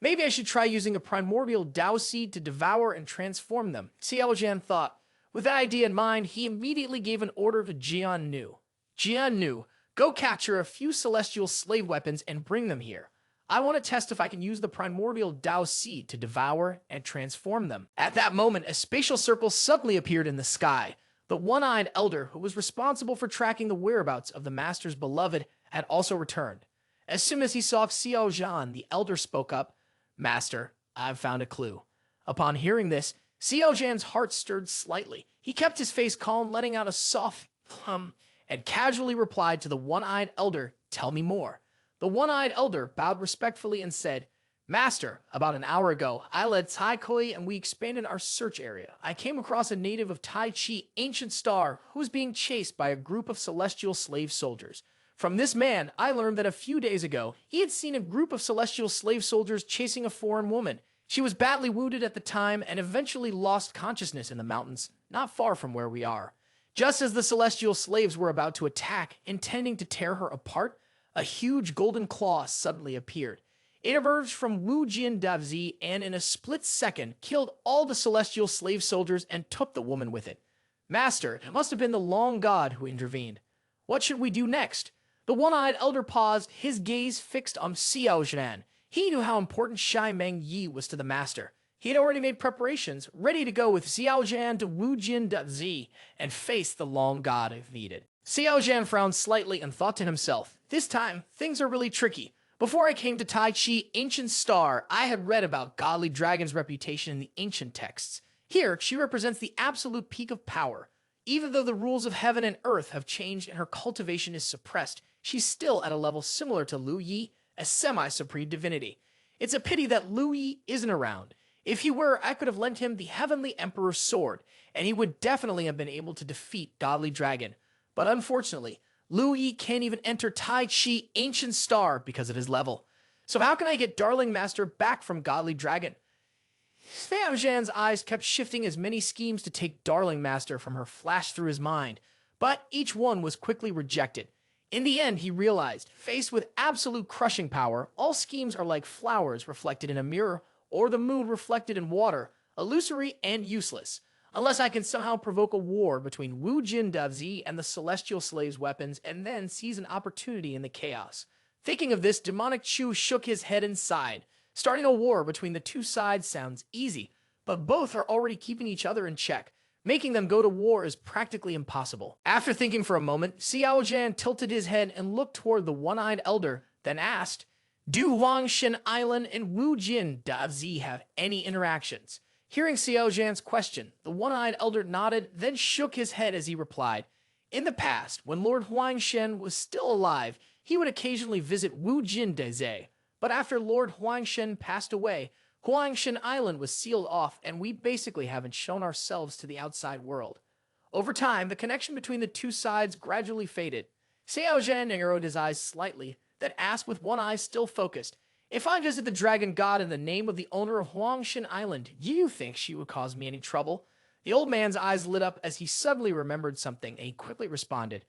[SPEAKER 1] Maybe I should try using a primordial Dao seed to devour and transform them, Xiao Zhan thought. With that idea in mind, he immediately gave an order to Jian Nu. Jian Nu, go capture a few celestial slave weapons and bring them here. I want to test if I can use the primordial Dao seed to devour and transform them. At that moment, a spatial circle suddenly appeared in the sky. The one-eyed elder, who was responsible for tracking the whereabouts of the master's beloved, had also returned. As soon as he saw Xiao Zhan, the elder spoke up, "Master, I've found a clue." Upon hearing this, Xiao Zhan's heart stirred slightly. He kept his face calm, letting out a soft hum, and casually replied to the one-eyed elder, "Tell me more." The one-eyed elder bowed respectfully and said, "Master, about an hour ago, I led Tai Koi and we expanded our search area. I came across a native of Tai Chi, Ancient Star, who was being chased by a group of celestial slave soldiers. From this man, I learned that a few days ago, he had seen a group of celestial slave soldiers chasing a foreign woman. She was badly wounded at the time and eventually lost consciousness in the mountains, not far from where we are. Just as the celestial slaves were about to attack, intending to tear her apart, a huge golden claw suddenly appeared. It emerged from Wu Jin Davzi and in a split second killed all the celestial slave soldiers and took the woman with it. Master, it must have been the long god who intervened. What should we do next? The one-eyed elder paused, his gaze fixed on Xiao Zhan. He knew how important Shai Meng Yi was to the master. He had already made preparations, ready to go with Xiao Zhan to Wu Jin Davzi and face the long god if needed. Xiao Zhan frowned slightly and thought to himself, this time, things are really tricky. Before I came to Tai Chi, Ancient Star, I had read about Godly Dragon's reputation in the ancient texts. Here, she represents the absolute peak of power. Even though the rules of heaven and earth have changed and her cultivation is suppressed, she's still at a level similar to Lu Yi, a semi-supreme divinity. It's a pity that Lu Yi isn't around. If he were, I could have lent him the Heavenly Emperor's sword, and he would definitely have been able to defeat Godly Dragon. But unfortunately, Lu Yi can't even enter Tai Chi Ancient Star because of his level. So how can I get Darling Master back from Godly Dragon? Xiao Zhan's eyes kept shifting as many schemes to take Darling Master from her flashed through his mind, but each one was quickly rejected. In the end, he realized, faced with absolute crushing power, all schemes are like flowers reflected in a mirror or the moon reflected in water, illusory and useless. Unless I can somehow provoke a war between Wu Jin Davzi and the celestial slaves' weapons and then seize an opportunity in the chaos. Thinking of this, Demonic Chu shook his head and sighed. Starting a war between the two sides sounds easy, but both are already keeping each other in check. Making them go to war is practically impossible. After thinking for a moment, Xiao Zhan tilted his head and looked toward the one-eyed elder, then asked, "Do Huangshan Island and Wu Jin Davzi have any interactions?" Hearing Xiao Zhan's question, the one-eyed elder nodded, then shook his head as he replied, "In the past, when Lord Huangshan was still alive, he would occasionally visit Wu Jin Deze. But after Lord Huangshan passed away, Huangshan Island was sealed off, and we basically haven't shown ourselves to the outside world." Over time, the connection between the two sides gradually faded. Xiao Zhan narrowed his eyes slightly, then asked with one eye still focused, "If I visit the dragon god in the name of the owner of Huangshan Island, do you think she would cause me any trouble?" The old man's eyes lit up as he suddenly remembered something, and he quickly responded,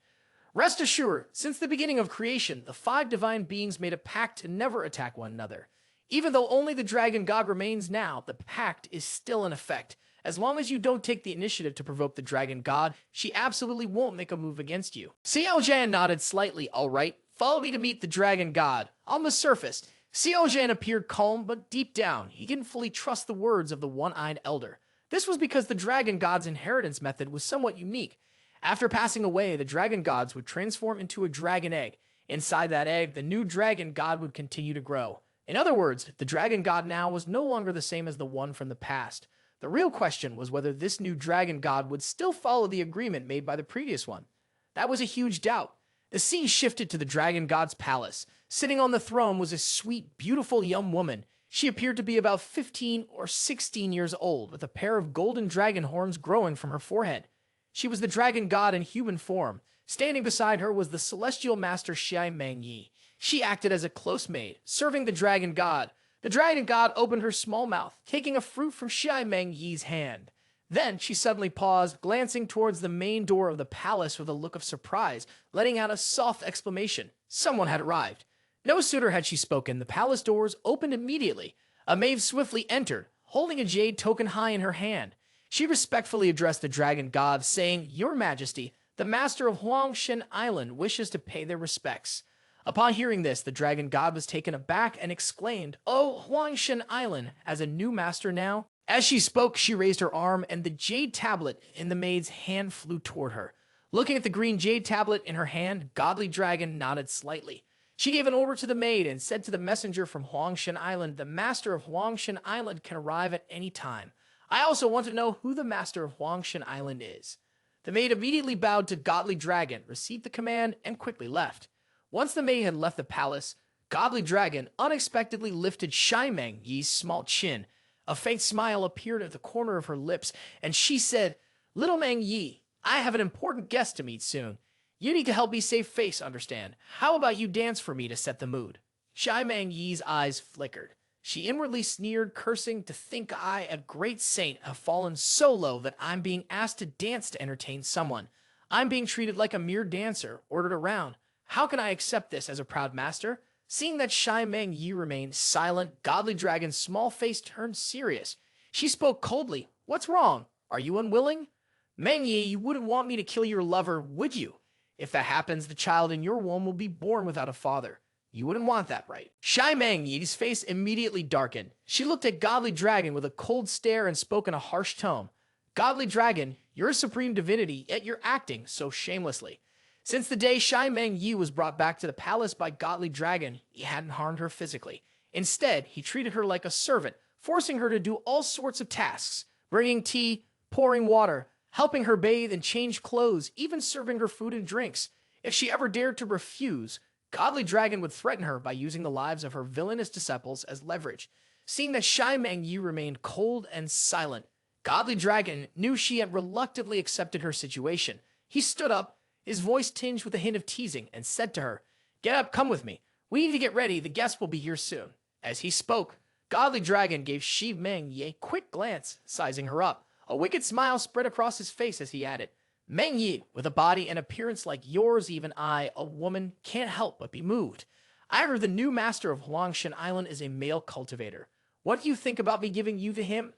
[SPEAKER 1] "Rest assured, since the beginning of creation, the 5 divine beings made a pact to never attack one another. Even though only the dragon god remains now, the pact is still in effect. As long as you don't take the initiative to provoke the dragon god, she absolutely won't make a move against you." Xiao Zhan nodded slightly. "All right, follow me to meet the dragon god." On the surface, Xiao Zhan appeared calm, but deep down, he didn't fully trust the words of the one-eyed elder. This was because the dragon god's inheritance method was somewhat unique. After passing away, the dragon gods would transform into a dragon egg. Inside that egg, the new dragon god would continue to grow. In other words, the dragon god now was no longer the same as the one from the past. The real question was whether this new dragon god would still follow the agreement made by the previous one. That was a huge doubt. The scene shifted to the dragon god's palace. Sitting on the throne was a sweet, beautiful young woman. She appeared to be about 15 or 16 years old, with a pair of golden dragon horns growing from her forehead. She was the dragon god in human form. Standing beside her was the celestial master Shai Meng Yi. She acted as a close maid, serving the dragon god. The dragon god opened her small mouth, taking a fruit from Xia Meng Yi's hand. Then she suddenly paused, glancing towards the main door of the palace with a look of surprise, letting out a soft exclamation. Someone had arrived. No sooner had she spoken, the palace doors opened immediately. A maid swiftly entered, holding a jade token high in her hand. She respectfully addressed the dragon god, saying, "Your Majesty, the master of Huangshan Island wishes to pay their respects." Upon hearing this, the dragon god was taken aback and exclaimed, "Oh, Huangshan Island, as a new master now?" As she spoke, she raised her arm, and the jade tablet in the maid's hand flew toward her. Looking at the green jade tablet in her hand, Godly Dragon nodded slightly. She gave an order to the maid and said to the messenger from Huangshan Island, "The master of Huangshan Island can arrive at any time. I also want to know who the master of Huangshan Island is." The maid immediately bowed to Godly Dragon, received the command, and quickly left. Once the maid had left the palace, Godly Dragon unexpectedly lifted Xia Meng Yi's small chin. A faint smile appeared at the corner of her lips, and she said, "Little Meng Yi, I have an important guest to meet soon. You need to help me save face, understand? How about you dance for me to set the mood?" Xia Meng Yi's eyes flickered. She inwardly sneered, cursing, "To think I, a great saint, have fallen so low that I'm being asked to dance to entertain someone. I'm being treated like a mere dancer, ordered around. How can I accept this as a proud master?" Seeing that Xia Meng Yi remained silent, Godly Dragon's small face turned serious. She spoke coldly. "What's wrong? Are you unwilling? Meng Yi, you wouldn't want me to kill your lover, would you? If that happens, the child in your womb will be born without a father. You wouldn't want that, right?" Xia Meng Yi's face immediately darkened. She looked at Godly Dragon with a cold stare and spoke in a harsh tone. "Godly Dragon, you're a supreme divinity, yet you're acting so shamelessly. Since the day Xia Meng Yi was brought back to the palace by Godly Dragon, he hadn't harmed her physically. Instead, he treated her like a servant, forcing her to do all sorts of tasks, bringing tea, pouring water, helping her bathe and change clothes, even serving her food and drinks. If she ever dared to refuse, Godly Dragon would threaten her by using the lives of her villainous disciples as leverage." Seeing that Xia Meng Yi remained cold and silent, Godly Dragon knew she had reluctantly accepted her situation. He stood up, his voice tinged with a hint of teasing, and said to her, "Get up, come with me. We need to get ready, the guest will be here soon." As he spoke, Godly Dragon gave Xia Meng Yi a quick glance, sizing her up. A wicked smile spread across his face as he added, "Meng Yi, with a body and appearance like yours, even I, a woman, can't help but be moved. I heard the new master of Huangshan Island is a male cultivator. What do you think about me giving you to him?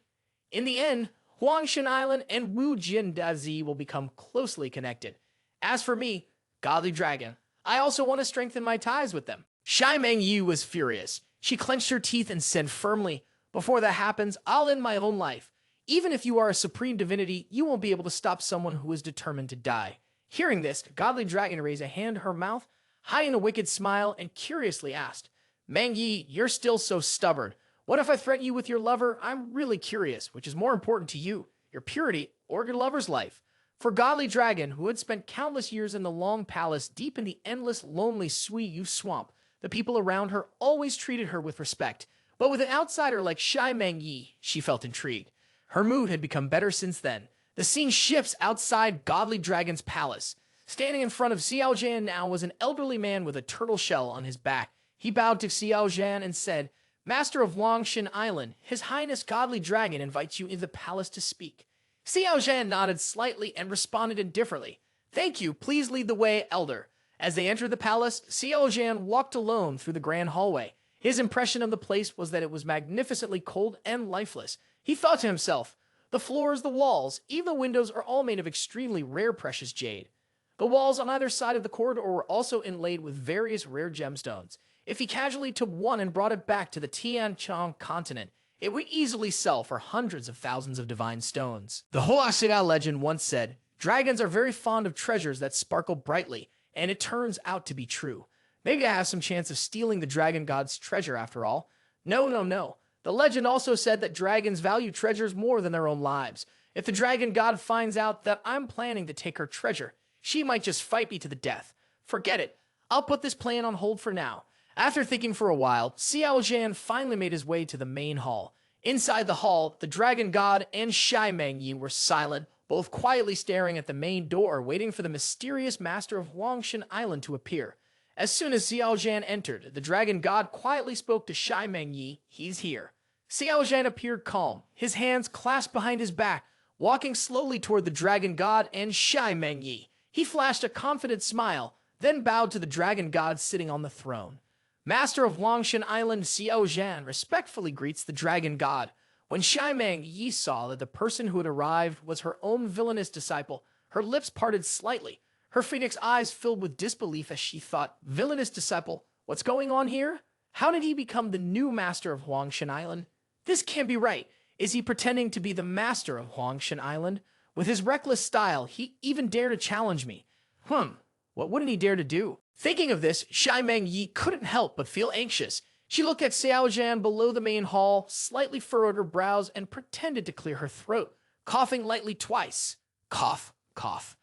[SPEAKER 1] In the end, Huangshan Island and Wu Jin Dazi will become closely connected. As for me, Godly Dragon, I also want to strengthen my ties with them." Xia Meng Yi was furious. She clenched her teeth and said firmly, "Before that happens, I'll end my own life. Even if you are a supreme divinity, you won't be able to stop someone who is determined to die." Hearing this, Godly Dragon raised a hand to her mouth, high in a wicked smile, and curiously asked, "Meng Yi, you're still so stubborn. What if I threaten you with your lover? I'm really curious, which is more important to you, your purity or your lover's life?" For Godly Dragon, who had spent countless years in the Long Palace deep in the endless, lonely Suiyu swamp, the people around her always treated her with respect. But with an outsider like Xia Meng Yi, she felt intrigued. Her mood had become better since then. The scene shifts outside Godly Dragon's palace. Standing in front of Xiao Zhan now was an elderly man with a turtle shell on his back. He bowed to Xiao Zhan and said, "Master of Huangshan Island, His Highness Godly Dragon invites you into the palace to speak." Xiao Zhan nodded slightly and responded indifferently, "Thank you, please lead the way, elder." As they entered the palace, Xiao Zhan walked alone through the grand hallway. His impression of the place was that it was magnificently cold and lifeless. He thought to himself, the floors, the walls, even the windows are all made of extremely rare precious jade. The walls on either side of the corridor were also inlaid with various rare gemstones. If he casually took one and brought it back to the Tian Qiong Continent, it would easily sell for hundreds of thousands of divine stones. The Hoaxia legend once said, "Dragons are very fond of treasures that sparkle brightly," and it turns out to be true. Maybe I have some chance of stealing the dragon god's treasure after all. No. The legend also said that dragons value treasures more than their own lives. If the dragon god finds out that I'm planning to take her treasure, she might just fight me to the death. Forget it. I'll put this plan on hold for now. After thinking for a while, Xiao Zhan finally made his way to the main hall. Inside the hall, the dragon god and Xia Meng Yi were silent, both quietly staring at the main door, waiting for the mysterious master of Huangshan Island to appear. As soon as Xiao Zhan entered, the dragon god quietly spoke to Shai Meng Yi. He's here. Xiao Zhan appeared calm, his hands clasped behind his back, walking slowly toward the dragon god and Shai Meng Yi. He flashed a confident smile, then bowed to the dragon god sitting on the throne. Master of Huangshan Island Xiao Zhan respectfully greets the dragon god. When Shai Meng Yi saw that the person who had arrived was her own villainous disciple, her lips parted slightly. Her phoenix eyes filled with disbelief as she thought, villainous disciple, what's going on here? How did he become the new master of Huangshan Island? This can't be right. Is he pretending to be the master of Huangshan Island? With his reckless style, he even dared to challenge me. What wouldn't he dare to do? Thinking of this, Shai Meng Yi couldn't help but feel anxious. She looked at Xiao Zhan below the main hall, slightly furrowed her brows, and pretended to clear her throat, coughing lightly twice. Cough, cough.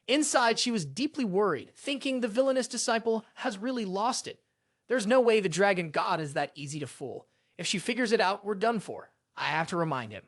[SPEAKER 1] Inside, she was deeply worried, thinking the villainous disciple has really lost it. There's no way the dragon god is that easy to fool. If she figures it out, we're done for. I have to remind him.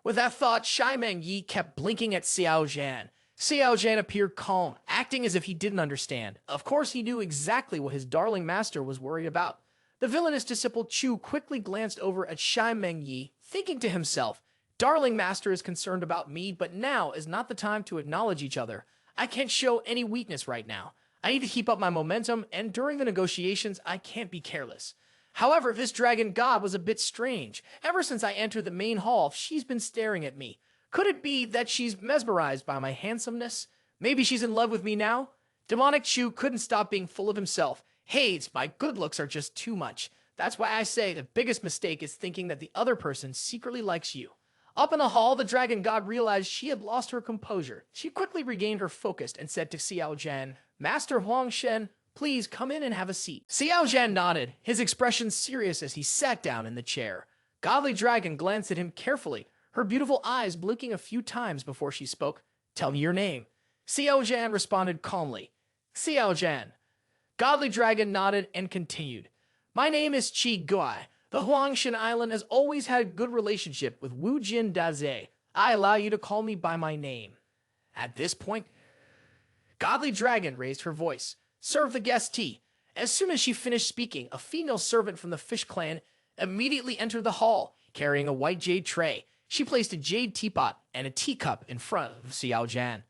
[SPEAKER 1] With that thought, Shai Meng Yi kept blinking at Xiao Zhan. Xiao Zhan appeared calm, acting as if he didn't understand. Of course, he knew exactly what his darling master was worried about. The villainous disciple Chu quickly glanced over at Shai Meng Yi, thinking to himself, darling master is concerned about me, but now is not the time to acknowledge each other. I can't show any weakness right now. I need to keep up my momentum, and during the negotiations, I can't be careless. However, this dragon god was a bit strange. Ever since I entered the main hall, she's been staring at me. Could it be that she's mesmerized by my handsomeness? Maybe she's in love with me now? Demonic Chu couldn't stop being full of himself. Hey, my good looks are just too much. That's why I say the biggest mistake is thinking that the other person secretly likes you. Up in the hall, the dragon god realized she had lost her composure. She quickly regained her focus and said to Xiao Zhan, Master Huangshan, please come in and have a seat. Xiao Zhan nodded, his expression serious as he sat down in the chair. Godly Dragon glanced at him carefully, her beautiful eyes blinking a few times before she spoke. Tell me your name. Xiao Zhan responded calmly. Xiao Zhan. Godly Dragon nodded and continued. My name is Qi Gui. The Huangshan Island has always had a good relationship with Wu Jin Daze. I allow you to call me by my name. At this point, Godly Dragon raised her voice. Serve the guest tea. As soon as she finished speaking, a female servant from the fish clan immediately entered the hall, carrying a white jade tray. She placed a jade teapot and a teacup in front of Xiao Zhan.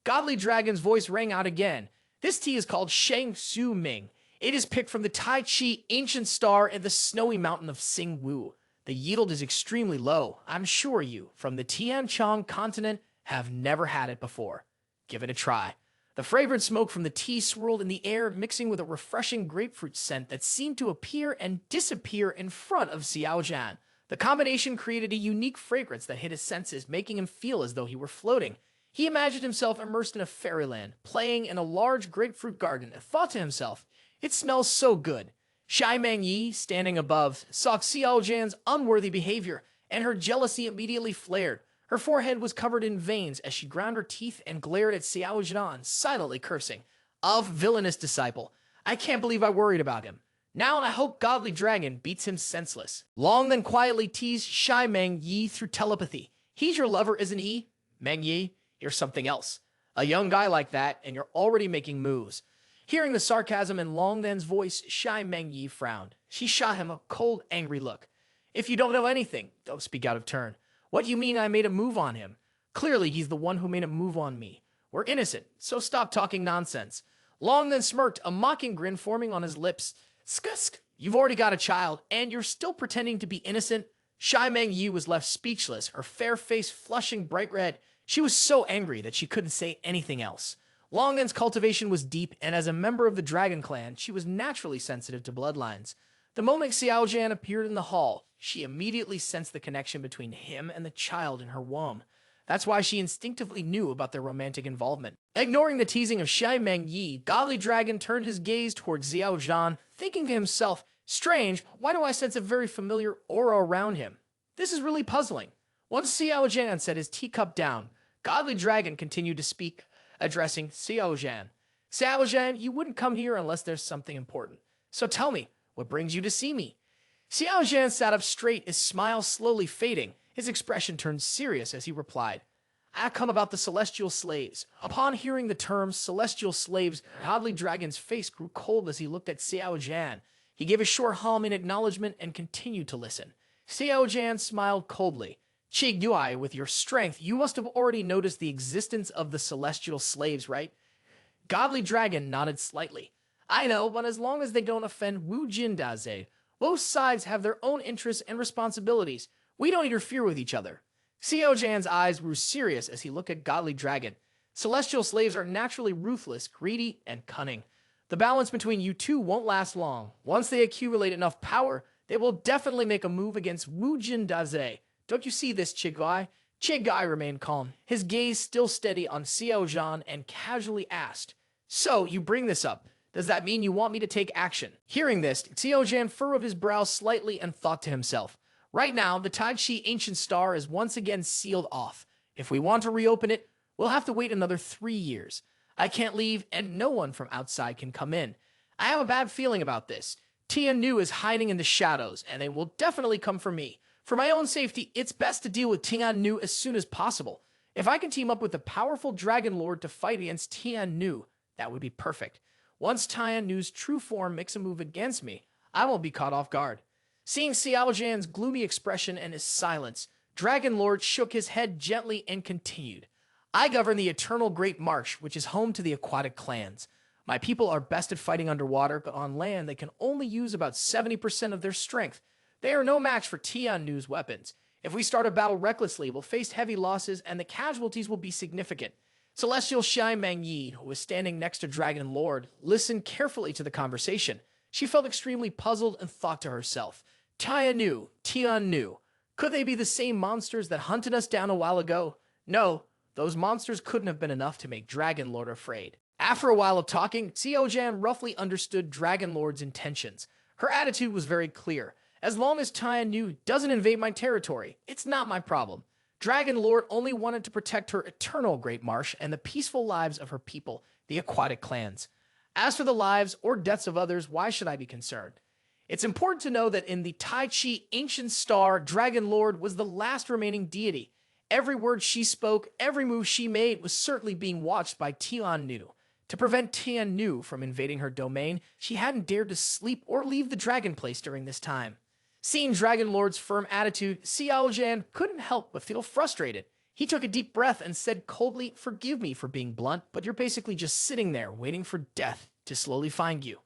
[SPEAKER 1] Godly Dragon's voice rang out again. This tea is called Shang Su Ming. It is picked from the Tai Chi ancient star in the snowy mountain of Sing Wu. The yield is extremely low. I'm sure you, from the Tian Qiong Continent, have never had it before. Give it a try. The fragrant smoke from the tea swirled in the air, mixing with a refreshing grapefruit scent that seemed to appear and disappear in front of Xiao Zhan. The combination created a unique fragrance that hit his senses, making him feel as though he were floating. He imagined himself immersed in a fairyland, playing in a large grapefruit garden, and thought to himself, it smells so good. Shai Meng Yi, standing above, saw Xiao Zhan's unworthy behavior, and her jealousy immediately flared. Her forehead was covered in veins as she ground her teeth and glared at Xiao Zhan, silently cursing. Of villainous disciple. I can't believe I worried about him. Now I hope Godly Dragon beats him senseless. Long then quietly teased Shai Meng Yi through telepathy. He's your lover, isn't he? Meng Yi, you're something else. A young guy like that, and you're already making moves. Hearing the sarcasm in Long Then's voice, Shai Meng Yi frowned. She shot him a cold, angry look. If you don't know anything, don't speak out of turn. What do you mean I made a move on him? Clearly he's the one who made a move on me. We're innocent, so stop talking nonsense. Long then smirked, a mocking grin forming on his lips. Skusk, you've already got a child, and you're still pretending to be innocent? Shai Meng Yi was left speechless, her fair face flushing bright red. She was so angry that she couldn't say anything else. Long Then's cultivation was deep, and as a member of the Dragon Clan, she was naturally sensitive to bloodlines. The moment Xiao Zhan appeared in the hall, she immediately sensed the connection between him and the child in her womb. That's why she instinctively knew about their romantic involvement. Ignoring the teasing of Shai Meng Yi, Godly Dragon turned his gaze towards Xiao Zhan, thinking to himself, strange, why do I sense a very familiar aura around him? This is really puzzling. Once Xiao Zhan set his teacup down, Godly Dragon continued to speak, addressing Xiao Zhan. Xiao Zhan, you wouldn't come here unless there's something important. So tell me, what brings you to see me? Xiao Zhan sat up straight, his smile slowly fading. His expression turned serious as he replied, I come about the celestial slaves. Upon hearing the term celestial slaves, godly dragon's face grew cold as he looked at Xiao Zhan. He gave a short hum in acknowledgement and continued to listen. Xiao Zhan smiled coldly. Qi Yui, with your strength, you must have already noticed the existence of the celestial slaves, right? Godly Dragon nodded slightly. I know, but as long as they don't offend Wu Jin Daze, both sides have their own interests and responsibilities. We don't interfere with each other. Xiao Zhan's eyes grew serious as he looked at Godly Dragon. Celestial slaves are naturally ruthless, greedy, and cunning. The balance between you two won't last long. Once they accumulate enough power, they will definitely make a move against Wu Jin Daze. Don't you see this, Chigai? Chigai remained calm, his gaze still steady on Xiao Zhan, and casually asked, So, you bring this up. Does that mean you want me to take action? Hearing this, Xiao Zhan furrowed his brow slightly and thought to himself, Right now, the Tai Chi Ancient Star is once again sealed off. If we want to reopen it, we'll have to wait another 3 years. I can't leave, and no one from outside can come in. I have a bad feeling about this. Tian Nu is hiding in the shadows, and they will definitely come for me. For my own safety, it's best to deal with Tian Nu as soon as possible. If I can team up with a powerful Dragon Lord to fight against Tian Nu, that would be perfect. Once Tian Nu's true form makes a move against me, I won't be caught off guard. Seeing Xiao Zhan's gloomy expression and his silence, Dragon Lord shook his head gently and continued. I govern the Eternal Great Marsh, which is home to the aquatic clans. My people are best at fighting underwater, but on land they can only use about 70% of their strength. They are no match for Tian Nu's weapons. If we start a battle recklessly, we'll face heavy losses and the casualties will be significant. Celestial Shai Mangyi, who was standing next to Dragon Lord, listened carefully to the conversation. She felt extremely puzzled and thought to herself, Tian Nu, could they be the same monsters that hunted us down a while ago? No, those monsters couldn't have been enough to make Dragon Lord afraid. After a while of talking, Xiao Zhan roughly understood Dragon Lord's intentions. Her attitude was very clear. As long as Tian Nu doesn't invade my territory, it's not my problem. Dragon Lord only wanted to protect her eternal Great Marsh and the peaceful lives of her people, the aquatic clans. As for the lives or deaths of others, why should I be concerned? It's important to know that in the Tai Chi Ancient Star, Dragon Lord was the last remaining deity. Every word she spoke, every move she made was certainly being watched by Tian Nu. To prevent Tian Nu from invading her domain, she hadn't dared to sleep or leave the dragon place during this time. Seeing Dragon Lord's firm attitude, Xiao Zhan couldn't help but feel frustrated. He took a deep breath and said coldly, Forgive me for being blunt, but you're basically just sitting there waiting for death to slowly find you.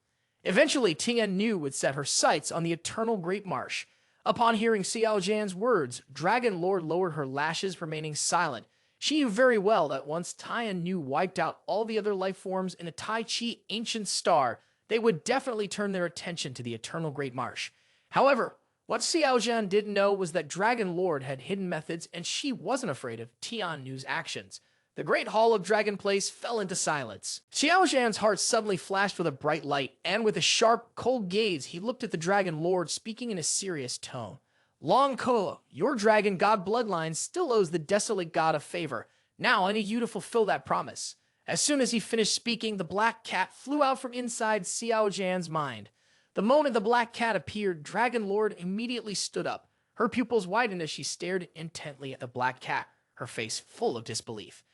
[SPEAKER 1] Eventually, Tian Nu would set her sights on the Eternal Great Marsh. Upon hearing Xiao Zhan's words, Dragon Lord lowered her lashes, remaining silent. She knew very well that once Tian Nu wiped out all the other life forms in a Tai Chi Ancient Star, they would definitely turn their attention to the Eternal Great Marsh. However, what Xiao Zhan didn't know was that Dragon Lord had hidden methods and she wasn't afraid of Tian Nu's actions. The Great Hall of Dragon Place fell into silence. Xiao Zhan's heart suddenly flashed with a bright light, and with a sharp, cold gaze, he looked at the Dragon Lord, speaking in a serious tone. Long Ko, your dragon god bloodline still owes the desolate god a favor. Now I need you to fulfill that promise. As soon as he finished speaking, the black cat flew out from inside Xiao Zhan's mind. The moment the black cat appeared, Dragon Lord immediately stood up. Her pupils widened as she stared intently at the black cat, her face full of disbelief.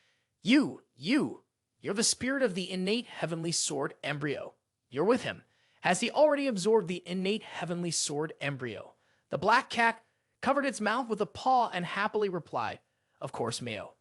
[SPEAKER 1] You're the spirit of the innate heavenly sword embryo. You're with him. Has he already absorbed the innate heavenly sword embryo? The black cat covered its mouth with a paw and happily replied, Of course, Meo.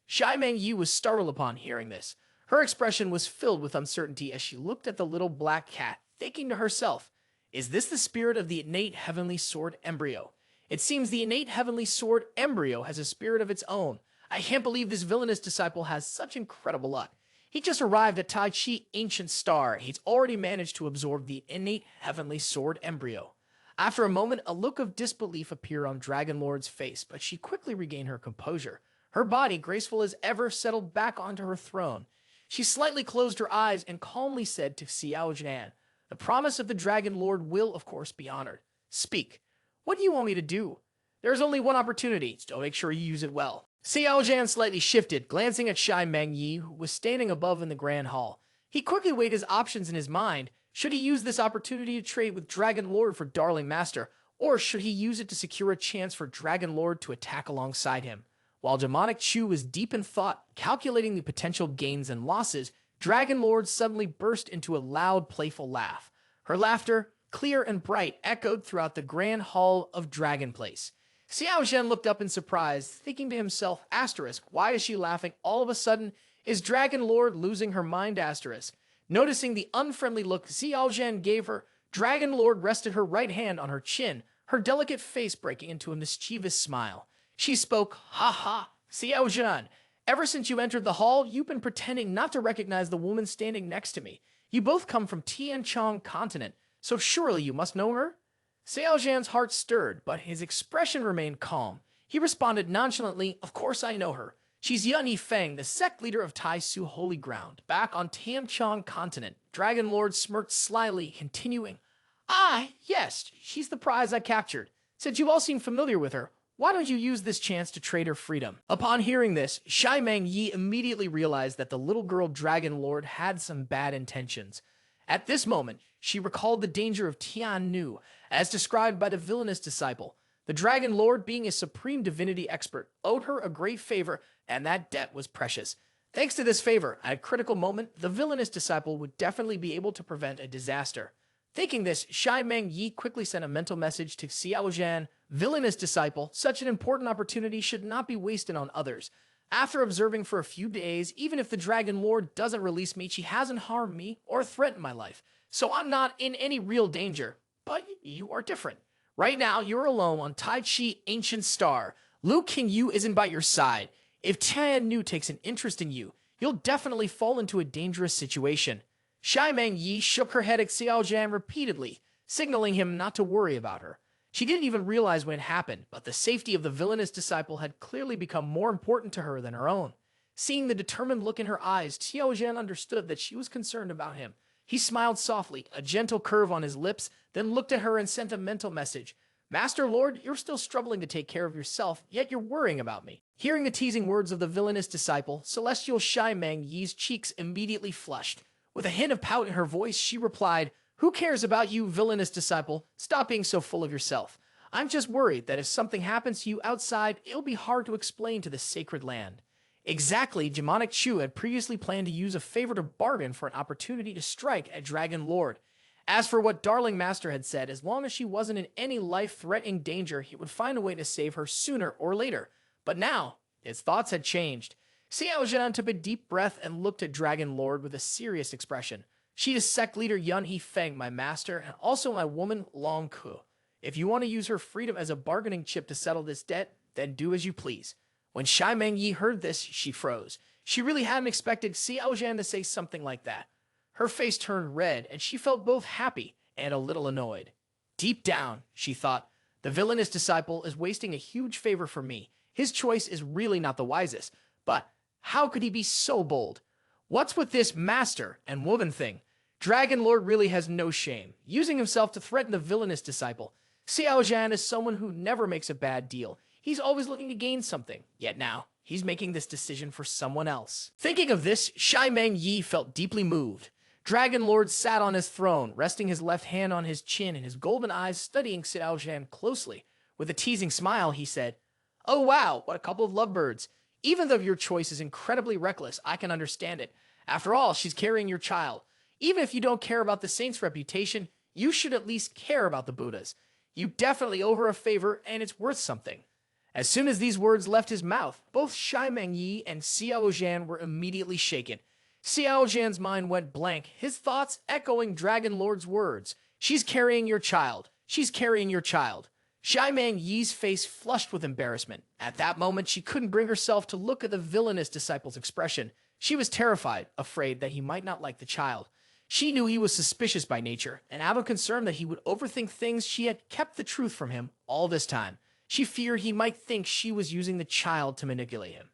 [SPEAKER 1] Shai Mangyi was startled upon hearing this. Her expression was filled with uncertainty as she looked at the little black cat, thinking to herself, Is this the spirit of the innate heavenly sword embryo? It seems the innate heavenly sword embryo has a spirit of its own. I can't believe this villainous disciple has such incredible luck. He just arrived at Tai Chi Ancient Star. He's already managed to absorb the innate heavenly sword embryo. After a moment, a look of disbelief appeared on Dragon Lord's face, but she quickly regained her composure. Her body, graceful as ever, settled back onto her throne. She slightly closed her eyes and calmly said to Xiao Zhan, The promise of the Dragon Lord will, of course, be honored. Speak. What do you want me to do? There is only one opportunity, so make sure you use it well. Xiao Zhan slightly shifted, glancing at Shai Mangyi, who was standing above in the Grand Hall. He quickly weighed his options in his mind. Should he use this opportunity to trade with Dragon Lord for Darling Master, or should he use it to secure a chance for Dragon Lord to attack alongside him? While demonic Chu was deep in thought, calculating the potential gains and losses, Dragon Lord suddenly burst into a loud, playful laugh. Her laughter, clear and bright, echoed throughout the grand hall of Dragon Place. Xiao Zhan looked up in surprise, thinking to himself, asterisk, why is she laughing all of a sudden? Is Dragon Lord losing her mind, asterisk? Noticing the unfriendly look Xiao Zhan gave her, Dragon Lord rested her right hand on her chin, her delicate face breaking into a mischievous smile. She spoke, ha ha, Xiao Zhan, ever since you entered the hall, you've been pretending not to recognize the woman standing next to me. You both come from Tian Qiong Continent, so surely you must know her? Xiao Zhan's heart stirred, but his expression remained calm. He responded nonchalantly, of course I know her. She's Yun He Feng, the sect leader of Tai Su Holy Ground, back on Tian Qiong Continent. Dragon Lord smirked slyly, continuing, ah, yes, she's the prize I captured. Since you all seem familiar with her, why don't you use this chance to trade her freedom? Upon hearing this, Shai Meng Yi immediately realized that the little girl Dragon Lord had some bad intentions. At this moment, she recalled the danger of Tian Nu, as described by the villainous disciple. The Dragon Lord, being a supreme divinity expert, owed her a great favor, and that debt was precious. Thanks to this favor, at a critical moment, the villainous disciple would definitely be able to prevent a disaster. Thinking this, Shai Meng Yi quickly sent a mental message to Xiao Zhan, villainous disciple, such an important opportunity should not be wasted on others. After observing for a few days, even if the Dragon Lord doesn't release me, she hasn't harmed me or threatened my life. So I'm not in any real danger. But you are different. Right now, you're alone on Tai Chi Ancient Star. Lu King Yu isn't by your side. If Tian Nu takes an interest in you, you'll definitely fall into a dangerous situation. Shai Meng Yi shook her head at Xiao Zhan repeatedly, signaling him not to worry about her. She didn't even realize when it happened, but the safety of the villainous disciple had clearly become more important to her than her own. Seeing the determined look in her eyes, Xiao Zhan understood that she was concerned about him. He smiled softly, a gentle curve on his lips, then looked at her and sent a mental message. Master Lord, you're still struggling to take care of yourself, yet you're worrying about me. Hearing the teasing words of the villainous disciple, Celestial Shai Meng Yi's cheeks immediately flushed. With a hint of pout in her voice, she replied, who cares about you, villainous disciple? Stop being so full of yourself. I'm just worried that if something happens to you outside, it'll be hard to explain to the sacred land. Exactly, demonic Chu had previously planned to use a favor to bargain for an opportunity to strike at Dragon Lord. As for what Darling Master had said, as long as she wasn't in any life-threatening danger, he would find a way to save her sooner or later. But now, his thoughts had changed. Xiao Zhan took a deep breath and looked at Dragon Lord with a serious expression. She is sect leader Yun He Feng, my master, and also my woman, Long Ku. If you want to use her freedom as a bargaining chip to settle this debt, then do as you please. When Shai Meng Yi heard this, she froze. She really hadn't expected Xiao Zhan to say something like that. Her face turned red, and she felt both happy and a little annoyed. Deep down, she thought, the villainous disciple is wasting a huge favor for me. His choice is really not the wisest, but how could he be so bold? What's with this master and woman thing? Dragon Lord really has no shame, using himself to threaten the villainous disciple. Xiao Zhan is someone who never makes a bad deal. He's always looking to gain something, yet now he's making this decision for someone else. Thinking of this, Shai Meng Yi felt deeply moved. Dragon Lord sat on his throne, resting his left hand on his chin and his golden eyes studying Xiao Zhan closely. With a teasing smile, he said, oh wow, what a couple of lovebirds. Even though your choice is incredibly reckless, I can understand it. After all, she's carrying your child. Even if you don't care about the saint's reputation, you should at least care about the Buddha's. You definitely owe her a favor, and it's worth something. As soon as these words left his mouth, both Shai Meng Yi and Xiao Zhan were immediately shaken. Xiao Zhan's mind went blank, his thoughts echoing Dragon Lord's words. She's carrying your child. She's carrying your child. Shai Meng Yi's face flushed with embarrassment. At that moment, she couldn't bring herself to look at the villainous disciple's expression. She was terrified, afraid that he might not like the child. She knew he was suspicious by nature, and out of concern that he would overthink things, she had kept the truth from him all this time. She feared he might think she was using the child to manipulate him.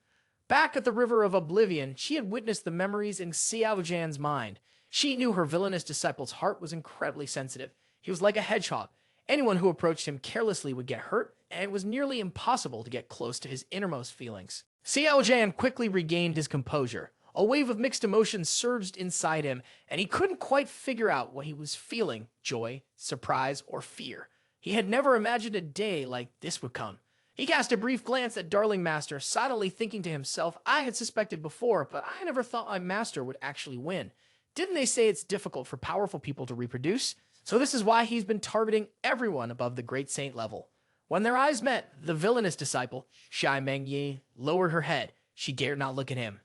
[SPEAKER 1] Back at the River of Oblivion, she had witnessed the memories in Xiao Zhan's mind. She knew her villainous disciple's heart was incredibly sensitive. He was like a hedgehog. Anyone who approached him carelessly would get hurt, and it was nearly impossible to get close to his innermost feelings. Xiao Zhan quickly regained his composure. A wave of mixed emotions surged inside him, and he couldn't quite figure out what he was feeling, joy, surprise, or fear. He had never imagined a day like this would come. He cast a brief glance at Darling Master, silently thinking to himself, I had suspected before, but I never thought my master would actually win. Didn't they say it's difficult for powerful people to reproduce? So this is why he's been targeting everyone above the Great Saint level. When their eyes met, the villainous disciple, Shai Mengyi, lowered her head. She dared not look at him.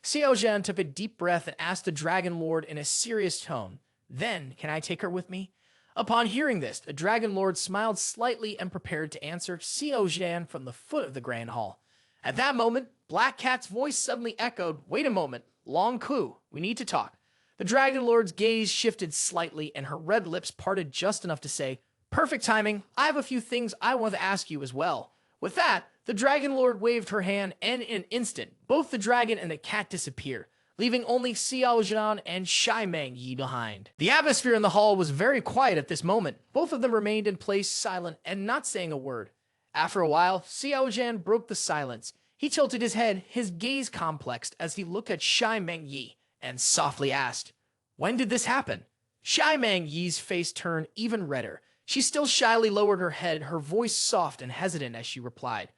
[SPEAKER 1] Xiao Zhan took a deep breath and asked the Dragon Lord in a serious tone, Then, can I take her with me? Upon hearing this, the Dragon Lord smiled slightly and prepared to answer Xiao Zhan from the foot of the Grand Hall. At that moment, Black Cat's voice suddenly echoed, Wait a moment, Long Ku, we need to talk. The Dragon Lord's gaze shifted slightly and her red lips parted just enough to say, Perfect timing, I have a few things I want to ask you as well. With that, the Dragon Lord waved her hand and in an instant, both the dragon and the cat disappeared, leaving only Xiao Zhan and Shai Mengyi behind. The atmosphere in the hall was very quiet at this moment. Both of them remained in place silent and not saying a word. After a while, Xiao Zhan broke the silence. He tilted his head, his gaze complexed as he looked at Shai Mengyi and softly asked, When did this happen? Shai Mengyi's face turned even redder. She still shyly lowered her head, her voice soft and hesitant as she replied,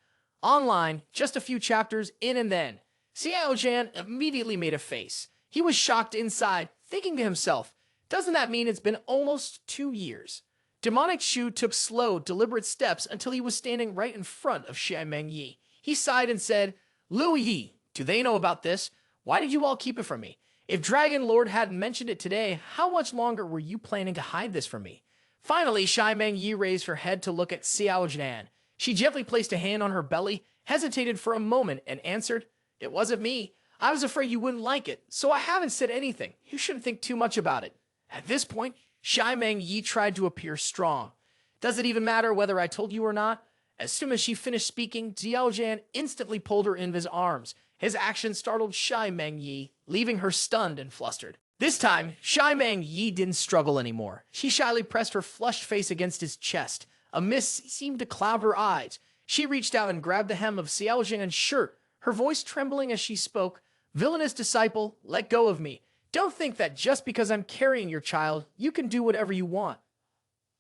[SPEAKER 1] Online, just a few chapters in and then. Xiao Zhan immediately made a face. He was shocked inside, thinking to himself, doesn't that mean it's been almost 2 years? Demonic Chu took slow, deliberate steps until he was standing right in front of Shai Mengyi. He sighed and said, Liu Yi, do they know about this? Why did you all keep it from me? If Dragon Lord hadn't mentioned it today, how much longer were you planning to hide this from me? Finally, Shai Mengyi raised her head to look at Xiao Zhan. She gently placed a hand on her belly, hesitated for a moment, and answered, It wasn't me. I was afraid you wouldn't like it, so I haven't said anything. You shouldn't think too much about it. At this point, Shai Mengyi tried to appear strong. Does it even matter whether I told you or not? As soon as she finished speaking, Xiao Zhan instantly pulled her in his arms. His action startled Shai Mengyi, leaving her stunned and flustered. This time, Shai Mengyi didn't struggle anymore. She shyly pressed her flushed face against his chest. A mist seemed to cloud her eyes. She reached out and grabbed the hem of Xiao Zhan's shirt, her voice trembling as she spoke, Villainous disciple, let go of me. Don't think that just because I'm carrying your child, you can do whatever you want.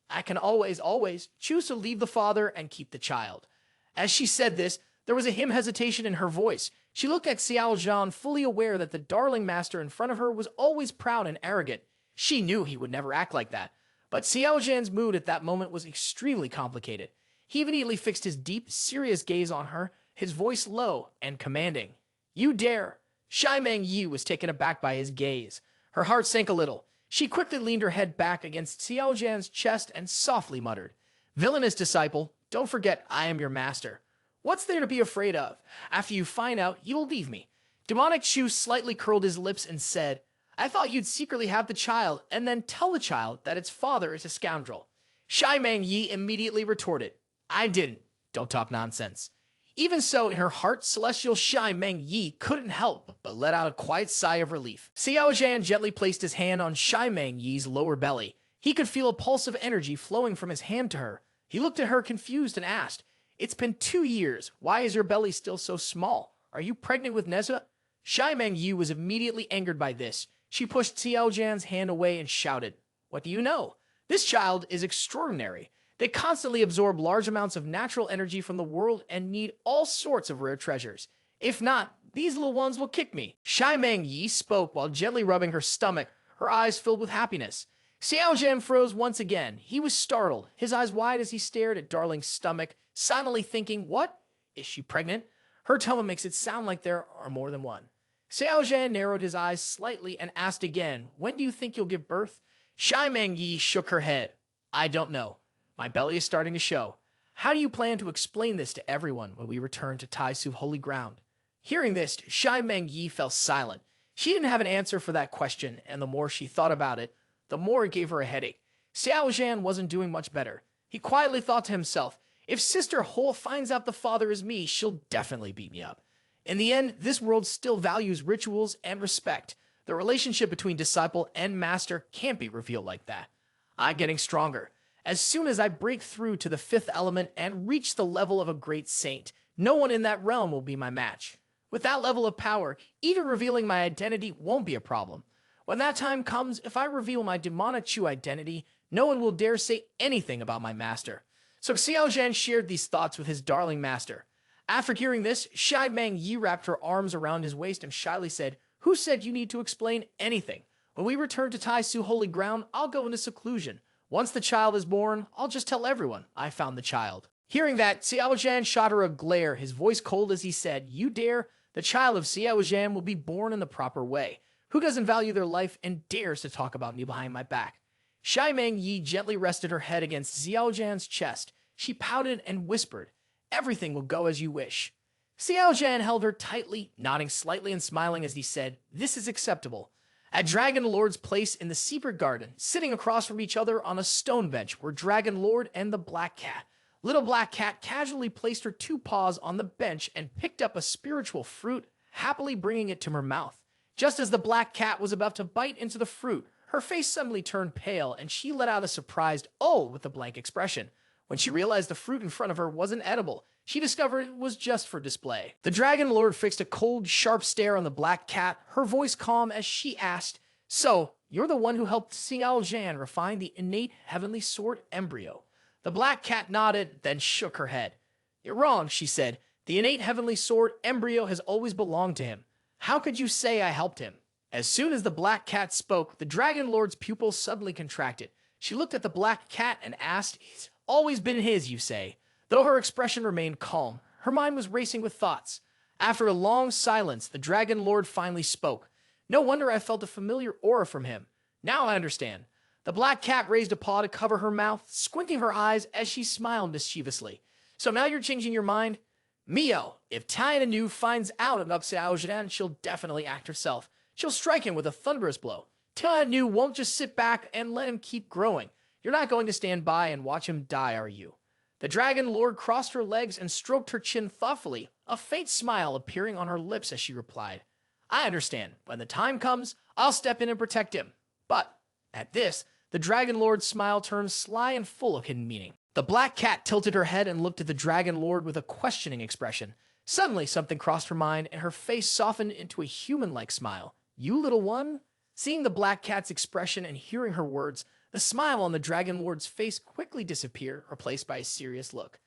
[SPEAKER 1] I can always choose to leave the father and keep the child. As she said this, there was a hesitation in her voice. She looked at Xiao Zhan, fully aware that the darling master in front of her was always proud and arrogant. She knew he would never act like that. But Xiao Zhan's mood at that moment was extremely complicated. He immediately fixed his deep, serious gaze on her, his voice low and commanding. You dare. Shai Mengyi was taken aback by his gaze. Her heart sank a little. She quickly leaned her head back against Xiao Zhan's chest and softly muttered, Villainous disciple, don't forget I am your master. What's there to be afraid of? After you find out, you will leave me. Demonic Chu slightly curled his lips and said, I thought you'd secretly have the child and then tell the child that its father is a scoundrel. Shai Mengyi immediately retorted, I didn't. Don't talk nonsense. Even so, in her heart, celestial Shai Mengyi couldn't help but let out a quiet sigh of relief. Xiao Zhan gently placed his hand on Shai Mengyi's lower belly. He could feel a pulse of energy flowing from his hand to her. He looked at her confused and asked, It's been 2 years. Why is your belly still so small? Are you pregnant with Neza? Shai Mengyi was immediately angered by this. She pushed Xiao Zhan's hand away and shouted, What do you know? This child is extraordinary. They constantly absorb large amounts of natural energy from the world and need all sorts of rare treasures. If not, these little ones will kick me. Shai Mengyi spoke while gently rubbing her stomach, her eyes filled with happiness. Xiao Zhan froze once again. He was startled, his eyes wide as he stared at Darling's stomach, silently thinking, What? Is she pregnant? Her tone makes it sound like there are more than one. Xiao Zhan narrowed his eyes slightly and asked again, When do you think you'll give birth? Shai Mengyi shook her head. I don't know. My belly is starting to show. How do you plan to explain this to everyone when we return to Tai Su Holy Ground? Hearing this, Shai Mengyi fell silent. She didn't have an answer for that question, and the more she thought about it, the more it gave her a headache. Xiao Zhan wasn't doing much better. He quietly thought to himself, if Sister Ho finds out the father is me, she'll definitely beat me up. In the end, this world still values rituals and respect. The relationship between disciple and master can't be revealed like that. I'm getting stronger. As soon as I break through to the 5th element and reach the level of a great saint, no one in that realm will be my match. With that level of power, even revealing my identity won't be a problem. When that time comes, if I reveal my demonic Chu identity, no one will dare say anything about my master. So Xiao Zhan shared these thoughts with his darling master. After hearing this, Shai Meng Yi wrapped her arms around his waist and shyly said, "Who said you need to explain anything? When we return to Tai Su Holy Ground, I'll go into seclusion. Once the child is born, I'll just tell everyone I found the child." Hearing that, Xiao Zhan shot her a glare, his voice cold as he said, "You dare? The child of Xiao Zhan will be born in the proper way. Who doesn't value their life and dares to talk about me behind my back?" Shai Meng Yi gently rested her head against Xiao Zhan's chest. She pouted and whispered, "Everything will go as you wish." Xiao Zhan held her tightly, nodding slightly and smiling as he said, "This is acceptable." At Dragon Lord's place in the secret garden, sitting across from each other on a stone bench, were Dragon Lord and the Black Cat. Little Black Cat casually placed her 2 paws on the bench and picked up a spiritual fruit, happily bringing it to her mouth. Just as the Black Cat was about to bite into the fruit, her face suddenly turned pale and she let out a surprised "oh" with a blank expression. When she realized the fruit in front of her wasn't edible, she discovered it was just for display. The Dragon Lord fixed a cold, sharp stare on the Black Cat, her voice calm as she asked, "So, you're the one who helped Xiao Zhan refine the innate heavenly sword embryo?" The Black Cat nodded, then shook her head. "You're wrong," she said. "The innate heavenly sword embryo has always belonged to him. How could you say I helped him?" As soon as the Black Cat spoke, the Dragon Lord's pupils suddenly contracted. She looked at the Black Cat and asked, "It's always been his, you say?" Though her expression remained calm, her mind was racing with thoughts. After a long silence, the Dragon Lord finally spoke. "No wonder I felt a familiar aura from him. Now I understand." The Black Cat raised a paw to cover her mouth, squinting her eyes as she smiled mischievously. "So now you're changing your mind?" "Mio, if Tian Qiong finds out about Xiao Zhan, she'll definitely act herself. She'll strike him with a thunderous blow. Tian Qiong won't just sit back and let him keep growing. You're not going to stand by and watch him die, are you?" The Dragon Lord crossed her legs and stroked her chin thoughtfully, a faint smile appearing on her lips as she replied, "I understand. When the time comes, I'll step in and protect him." But at this, the Dragon Lord's smile turned sly and full of hidden meaning. The Black Cat tilted her head and looked at the Dragon Lord with a questioning expression. Suddenly, something crossed her mind, and her face softened into a human-like smile. "You little one?" Seeing the Black Cat's expression and hearing her words, the smile on the Dragon Lord's face quickly disappeared, replaced by a serious look.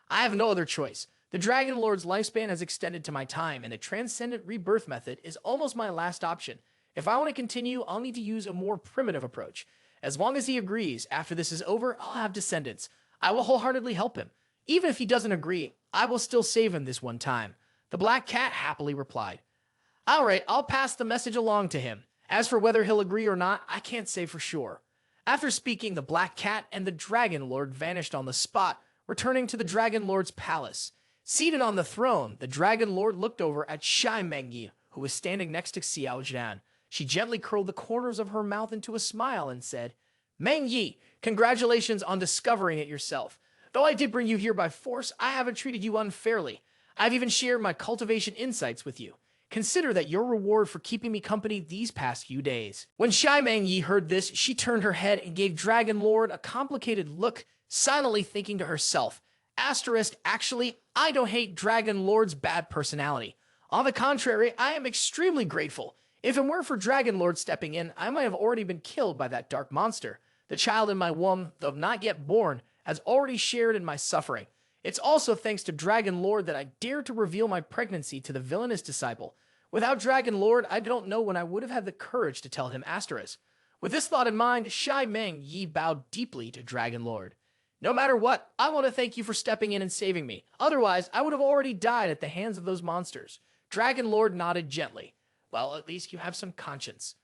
[SPEAKER 1] "I have no other choice. The Dragon Lord's lifespan has extended to my time, and the transcendent rebirth method is almost my last option. If I want to continue, I'll need to use a more primitive approach. As long as he agrees, after this is over, I'll have descendants. I will wholeheartedly help him. Even if he doesn't agree, I will still save him this one time." The Black Cat happily replied, "All right, I'll pass the message along to him. As for whether he'll agree or not, I can't say for sure." After speaking, the Black Cat and the Dragon Lord vanished on the spot, returning to the Dragon Lord's palace. Seated on the throne, the Dragon Lord looked over at Shai Meng Yi, who was standing next to Xiao Zhan. She gently curled the corners of her mouth into a smile and said, "Meng Yi, congratulations on discovering it yourself. Though I did bring you here by force, I haven't treated you unfairly. I've even shared my cultivation insights with you. Consider that your reward for keeping me company these past few days." When Shai Meng Yi heard this, she turned her head and gave Dragon Lord a complicated look, silently thinking to herself, Actually, I don't hate Dragon Lord's bad personality. On the contrary, I am extremely grateful. If it weren't for Dragon Lord stepping in, I might have already been killed by that dark monster. The child in my womb, though not yet born, has already shared in my suffering. It's also thanks to Dragon Lord that I dared to reveal my pregnancy to the villainous disciple. Without Dragon Lord, I don't know when I would have had the courage to tell him Asteris. With this thought in mind, Shai Meng Yi bowed deeply to Dragon Lord. "No matter what, I want to thank you for stepping in and saving me. Otherwise, I would have already died at the hands of those monsters." Dragon Lord nodded gently. "Well, at least you have some conscience."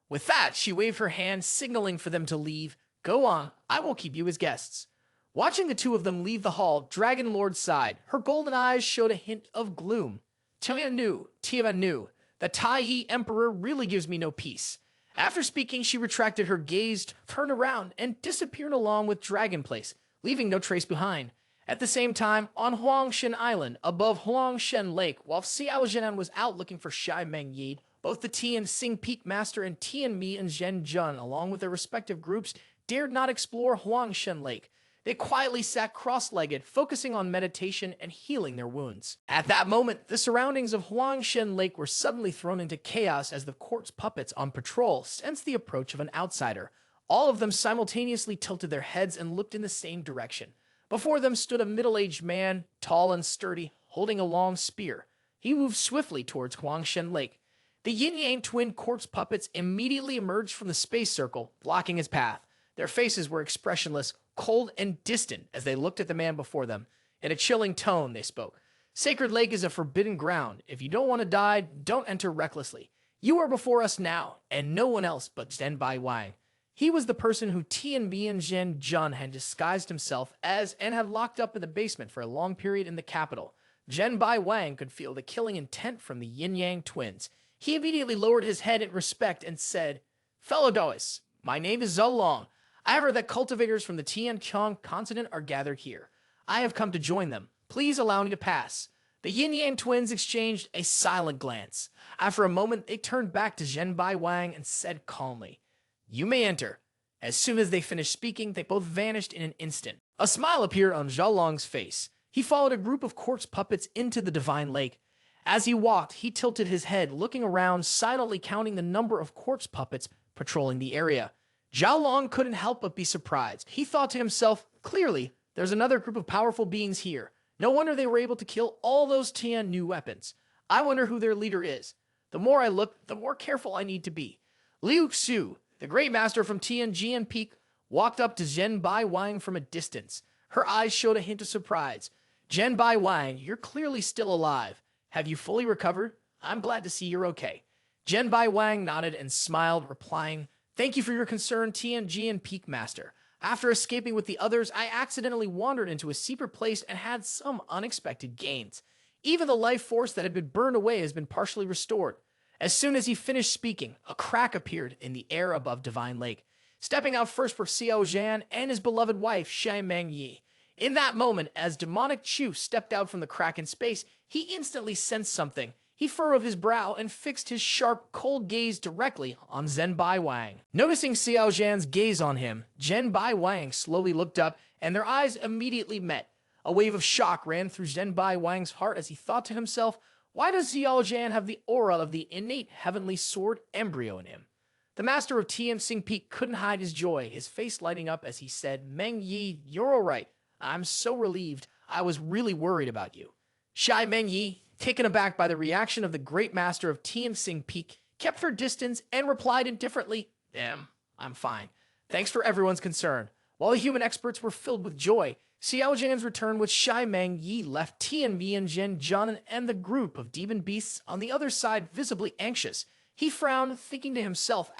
[SPEAKER 1] With that, she waved her hand, signaling for them to leave. "Go on, I will keep you as guests." Watching the two of them leave the hall, Dragon Lord sighed. Her golden eyes showed a hint of gloom. Tian Qiong, the Tai He Emperor really gives me no peace." After speaking, she retracted her gaze, turned around, and disappeared along with Dragon Place, leaving no trace behind. At the same time, on Huangshen Island, above Huangshen Lake, while Xiao Zhan was out looking for Shai Meng Yi, both the Tian Sing Peak Master and Tian Mi and Zhen Jun, along with their respective groups, dared not explore Huangshen Lake. They quietly sat cross-legged, focusing on meditation and healing their wounds. At that moment, the surroundings of Huangshen Lake were suddenly thrown into chaos as the court's puppets on patrol sensed the approach of an outsider. All of them simultaneously tilted their heads and looked in the same direction. Before them stood a middle-aged man, tall and sturdy, holding a long spear. He moved swiftly towards Huangshen Lake. The yin-yang twin corpse puppets immediately emerged from the space circle, blocking his path. Their faces were expressionless, cold, and distant as they looked at the man before them. In a chilling tone, they spoke. Sacred Lake is a forbidden ground. If you don't want to die, don't enter recklessly. You are before us now, and no one else but Zhenbai Wang. He was the person who Tian Qiong had disguised himself as and had locked up in the basement for a long period in the capital. Zhenbai Wang could feel the killing intent from the yin-yang twins. He immediately lowered his head in respect and said, "Fellow Daoists, my name is Zhou Long. I have heard that cultivators from the Tian Qiong Continent are gathered here. I have come to join them. Please allow me to pass." The yin-yang twins exchanged a silent glance. After a moment, they turned back to Zhenbai Wang and said calmly, "You may enter." As soon as they finished speaking, they both vanished in an instant. A smile appeared on Zhao Long's face. He followed a group of corpse puppets into the divine lake. As he walked, he tilted his head, looking around, silently counting the number of corpse puppets patrolling the area. Zhao Long couldn't help but be surprised. He thought to himself, clearly, there's another group of powerful beings here. No wonder they were able to kill all those Tian new weapons. I wonder who their leader is. The more I look, the more careful I need to be. Liu Xu, the great master from Tianjian Peak, walked up to Zhenbai Wang from a distance. Her eyes showed a hint of surprise. "Zhenbai Wang, you're clearly still alive. Have you fully recovered? I'm glad to see you're okay." Zhenbai Wang nodded and smiled, replying, "Thank you for your concern, Tianjian Peak Master. After escaping with the others, I accidentally wandered into a secret place and had some unexpected gains. Even the life force that had been burned away has been partially restored." As soon as he finished speaking, a crack appeared in the air above Divine Lake. Stepping out first were Xiao Zhan and his beloved wife, Shai Meng Yi. In that moment, as demonic Chu stepped out from the crack in space, he instantly sensed something. He furrowed his brow and fixed his sharp, cold gaze directly on Zhenbai Wang. Noticing Xiao Zhan's gaze on him, Zhenbai Wang slowly looked up, and their eyes immediately met. A wave of shock ran through Zhenbai Wang's heart as he thought to himself, why does Xiao Zhan have the aura of the innate heavenly sword embryo in him? The master of Tianxing Peak couldn't hide his joy, his face lighting up as he said, "Meng Yi, you're all right. I'm so relieved. I was really worried about you." Shai Meng Yi, taken aback by the reaction of the great master of Tianxing Peak, kept her distance and replied indifferently, I'm fine. Thanks for everyone's concern." While the human experts were filled with joy, Xiao Zhan's return with Shai Meng Yi left Tian Zhan and the group of demon beasts on the other side visibly anxious. He frowned, thinking to himself,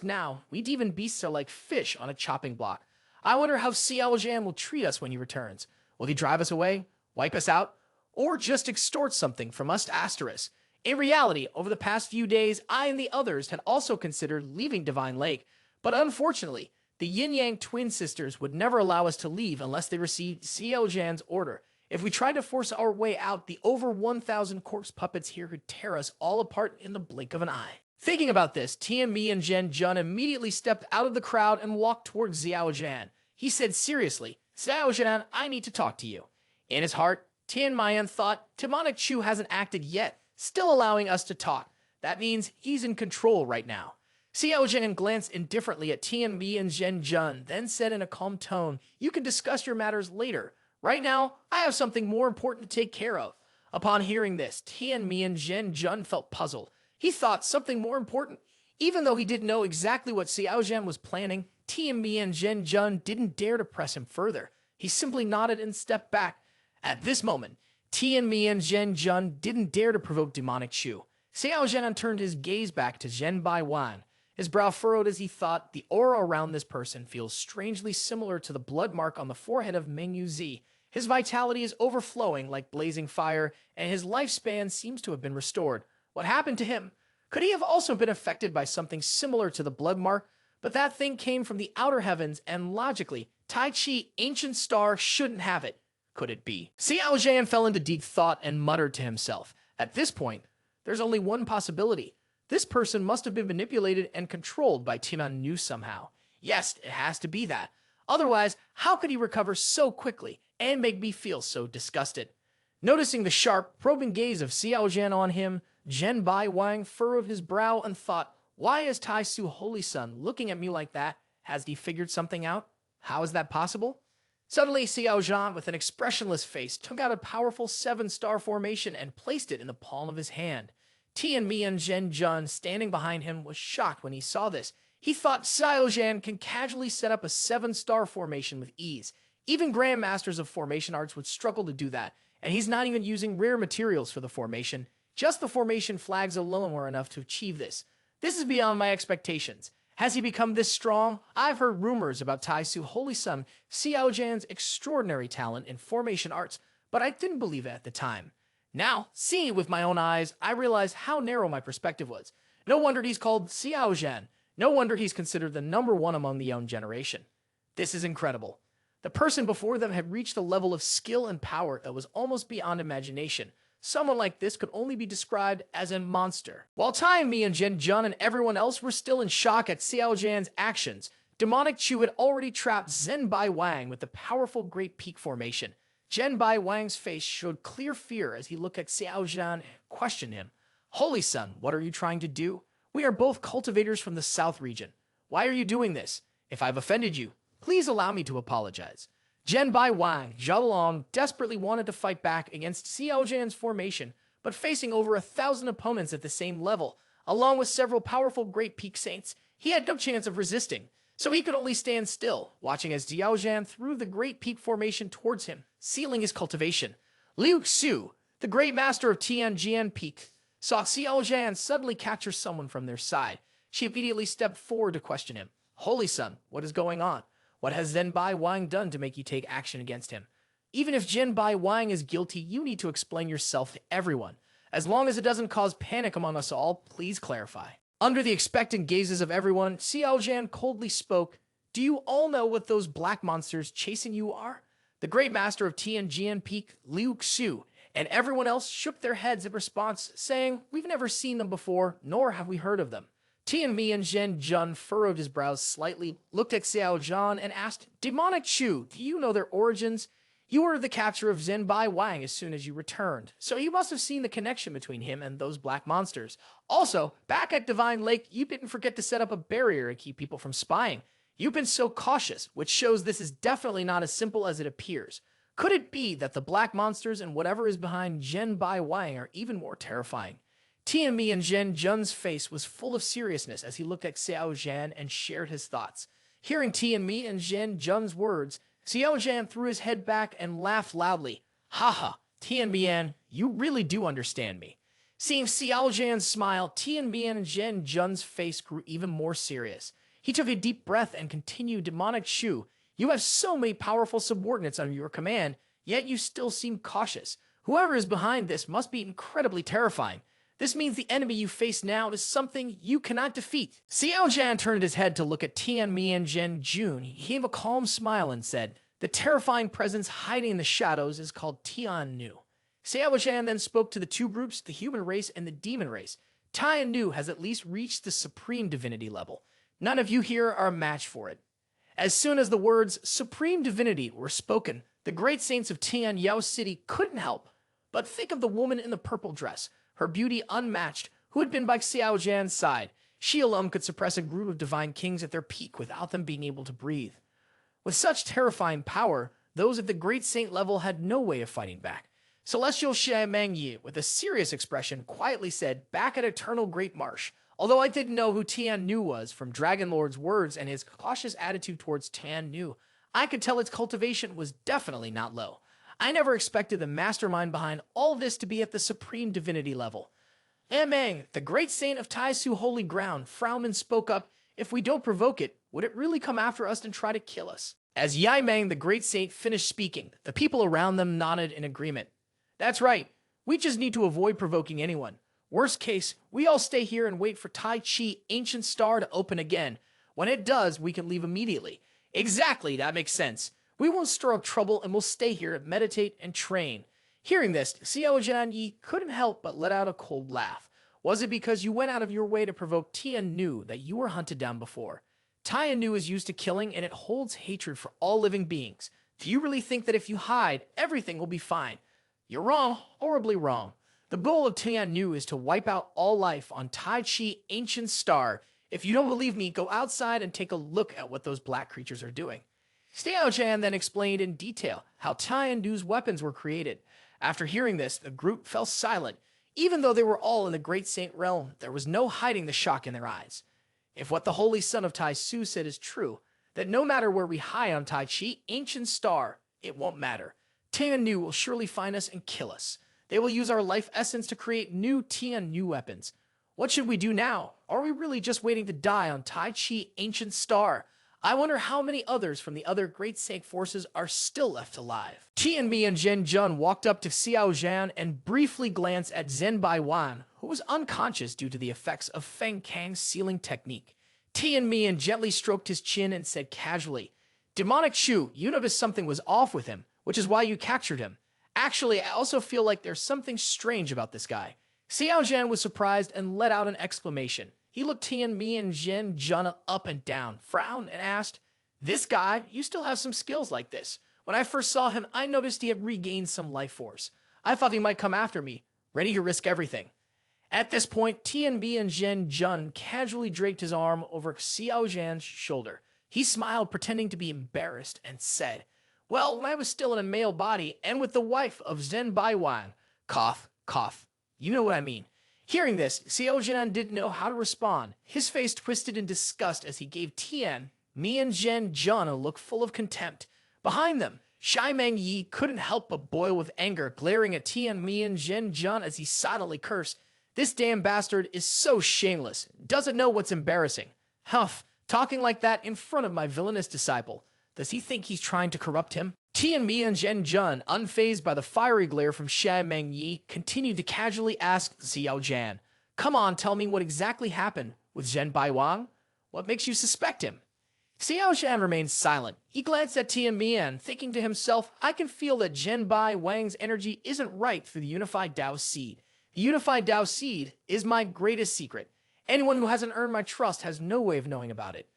[SPEAKER 1] now, we demon beasts are like fish on a chopping block. I wonder how Xiao Zhan will treat us when he returns. Will he drive us away, wipe us out, or just extort something from us to In reality, over the past few days, I and the others had also considered leaving Divine Lake, but unfortunately, the yin-yang twin sisters would never allow us to leave unless they received Xiao Zhan's order. If we tried to force our way out, the over 1,000 corpse puppets here could tear us all apart in the blink of an eye. Thinking about this, Tian Zhan immediately stepped out of the crowd and walked towards Xiao Zhan. He said seriously, "Xiao Zhan, I need to talk to you." In his heart, Tian Mayan thought, demonic Chu hasn't acted yet, still allowing us to talk. That means he's in control right now. Xiao Zhan glanced indifferently at Tian Zhan, then said in a calm tone, "You can discuss your matters later. Right now, I have something more important to take care of." Upon hearing this, Tian Zhan felt puzzled. He thought something more important. Even though he didn't know exactly what Xiao Zhan was planning, Tian Zhan didn't dare to press him further. He simply nodded and stepped back. At this moment, Tian Zhan didn't dare to provoke demonic Chu. Xiao Zhan turned his gaze back to Zhenbai Wang. His brow furrowed as he thought, the aura around this person feels strangely similar to the blood mark on the forehead of Meng Yuzi. His vitality is overflowing like blazing fire, and his lifespan seems to have been restored. What happened to him? Could he have also been affected by something similar to the blood mark? But that thing came from the outer heavens, and logically, Tai Chi, ancient star, shouldn't have it. Could it be? Xiao Zhan fell into deep thought and muttered to himself. At this point, there's only one possibility. This person must have been manipulated and controlled by Timan Nu somehow. Yes, it has to be that. Otherwise, how could he recover so quickly and make me feel so disgusted? Noticing the sharp, probing gaze of Xiao Zhan on him, Zhenbai Wang furrowed his brow and thought, why is Tai Su Holy Son looking at me like that? Has he figured something out? How is that possible? Suddenly, Xiao Zhan, with an expressionless face, took out a powerful seven-star formation and placed it in the palm of his hand. Tian and Zhen Jun, standing behind him, was shocked when he saw this. He thought Xiao Zhan can casually set up a seven-star formation with ease. Even grandmasters of formation arts would struggle to do that, and he's not even using rare materials for the formation. Just the formation flags alone were enough to achieve this. This is beyond my expectations. Has he become this strong? I've heard rumors about Tai Su Holy Son, Xiao Zhan's extraordinary talent in formation arts, but I didn't believe it at the time. Now, seeing it with my own eyes, I realize how narrow my perspective was. No wonder he's called Xiao Zhan. No wonder he's considered the #1 among the young generation. This is incredible. The person before them had reached a level of skill and power that was almost beyond imagination. Someone like this could only be described as a monster. While Tai and Zhen Jun and everyone else were still in shock at Xiao Zhan's actions, Demonic Chu had already trapped Zhen Bai Wang with the powerful Great Peak formation. Zhen Bai Wang's face showed clear fear as he looked at Xiao Zhan and questioned him. Holy Son, what are you trying to do? We are both cultivators from the South region. Why are you doing this? If I've offended you, please allow me to apologize. Zhen Bai Wang, Zhalong, desperately wanted to fight back against Xiao Zhan's formation, but facing over 1,000 opponents at the same level, along with several powerful Great Peak Saints, he had no chance of resisting. So he could only stand still, watching as Xiao Zhan threw the Great Peak formation towards him, sealing his cultivation. Liu Xiu, the Great Master of Tian Qiong Peak, saw Xiao Zhan suddenly capture someone from their side. She immediately stepped forward to question him. Holy Son, what is going on? What has Zhen Bai Wang done to make you take action against him? Even if Zhen Bai Wang is guilty, you need to explain yourself to everyone. As long as it doesn't cause panic among us all, please clarify. Under the expectant gazes of everyone, Xiao Zhan coldly spoke. Do you all know what those black monsters chasing you are? The Great Master of Tian Qiong Peak, Liu Xiu, and everyone else shook their heads in response, saying, we've never seen them before, nor have we heard of them. Tian and Zhen Jun furrowed his brows slightly, looked at Xiao Zhan, and asked, Demonic Chu, do you know their origins? You ordered the capture of Zhen Bai Wang as soon as you returned, so you must have seen the connection between him and those black monsters. Also, back at Divine Lake, you didn't forget to set up a barrier to keep people from spying. You've been so cautious, which shows this is definitely not as simple as it appears. Could it be that the black monsters and whatever is behind Zhen Bai Wang are even more terrifying? Tian and Zhen Jun's face was full of seriousness as he looked at Xiao Zhan and shared his thoughts. Hearing Tian and Zhen Jun's words, Xiao Zhan threw his head back and laughed loudly. Haha, Tian, you really do understand me. Seeing Xiao Zhan smile, Tian and Zhen Jun's face grew even more serious. He took a deep breath and continued, Demonic Chu, you have so many powerful subordinates under your command, yet you still seem cautious. Whoever is behind this must be incredibly terrifying. This means the enemy you face now is something you cannot defeat. Xiao Zhan turned his head to look at Tian and Zhen Jun. He gave a calm smile and said, the terrifying presence hiding in the shadows is called Tian Nu. Xiao Zhan then spoke to the two groups, the human race and the demon race. Tian Nu has at least reached the supreme divinity level. None of you here are a match for it. As soon as the words supreme divinity were spoken, the great saints of Tian Yao City couldn't help but think of the woman in the purple dress, her beauty unmatched, who had been by Xiao Zhan's side. She alone could suppress a group of divine kings at their peak without them being able to breathe. With such terrifying power, those at the great saint level had no way of fighting back. Celestial Xie Mengyi, with a serious expression, quietly said, back at Eternal Great Marsh. Although I didn't know who Tian Nu was from Dragon Lord's words and his cautious attitude towards Tian Nu, I could tell its cultivation was definitely not low. I never expected the mastermind behind all this to be at the supreme divinity level. Meng, the great saint of Tai Su Holy Ground, frowned and spoke up, if we don't provoke it, would it really come after us and try to kill us? As Yai Meng, the great saint, finished speaking, the people around them nodded in agreement. That's right, we just need to avoid provoking anyone. Worst case, we all stay here and wait for Tai Chi Ancient Star to open again. When it does, we can leave immediately. Exactly, that makes sense. We won't stir up trouble and we'll stay here, meditate, and train. Hearing this, Xiao Zhan couldn't help but let out a cold laugh. Was it because you went out of your way to provoke Tian Nu that you were hunted down before? Tian Nu is used to killing and it holds hatred for all living beings. Do you really think that if you hide, everything will be fine? You're wrong, horribly wrong. The goal of Tian Nu is to wipe out all life on Tai Chi Ancient Star. If you don't believe me, go outside and take a look at what those black creatures are doing. Xiao Zhan then explained in detail how Tian Du's weapons were created. After hearing this, the group fell silent. Even though they were all in the Great Saint realm, there was no hiding the shock in their eyes. If what the Holy Son of Tai Su said is true, that no matter where we hide on Tai Chi, ancient star, it won't matter. Tian Nu will surely find us and kill us. They will use our life essence to create new Tian Nu weapons. What should we do now? Are we really just waiting to die on Tai Chi ancient star? I wonder how many others from the other great Sank forces are still left alive. Tian Mi and Zhen Jun walked up to Xiao Zhan and briefly glanced at Zhen Baiwan, who was unconscious due to the effects of Feng Kang's sealing technique. Tian Mi gently stroked his chin and said casually, "Demonic Chu, you noticed something was off with him, which is why you captured him. Actually, I also feel like there's something strange about this guy." Xiao Zhan was surprised and let out an exclamation. He looked Tian Mi and Zhen Jun up and down, frowned, and asked, "This guy, you still have some skills like this. When I first saw him, I noticed he had regained some life force. I thought he might come after me, ready to risk everything." At this point, Tian Mi and Zhen Jun casually draped his arm over Xiao Zhan's shoulder. He smiled, pretending to be embarrassed, and said, "Well, when I was still in a male body and with the wife of Zhen Baiwan, cough, cough, you know what I mean." Hearing this, Xiao Zhan didn't know how to respond. His face twisted in disgust as he gave Tian Mi and Zhen Jun a look full of contempt. Behind them, Shai Meng Yi couldn't help but boil with anger, glaring at Tian Mi and Zhen Jun as he silently cursed. "This damn bastard is so shameless. Doesn't know what's embarrassing. Huff, talking like that in front of my villainous disciple. Does he think he's trying to corrupt him?" Tian Mi and Zhen Jun, unfazed by the fiery glare from Shai Meng Yi, continued to casually ask Xiao Zhan, "Come on, tell me what exactly happened with Zhen Baiwang? What makes you suspect him?" Xiao Zhan remained silent. He glanced at Tian Mian, thinking to himself, "I can feel that Zhen Bai Wang's energy isn't right through the unified Dao seed. The unified Dao seed is my greatest secret. Anyone who hasn't earned my trust has no way of knowing about it.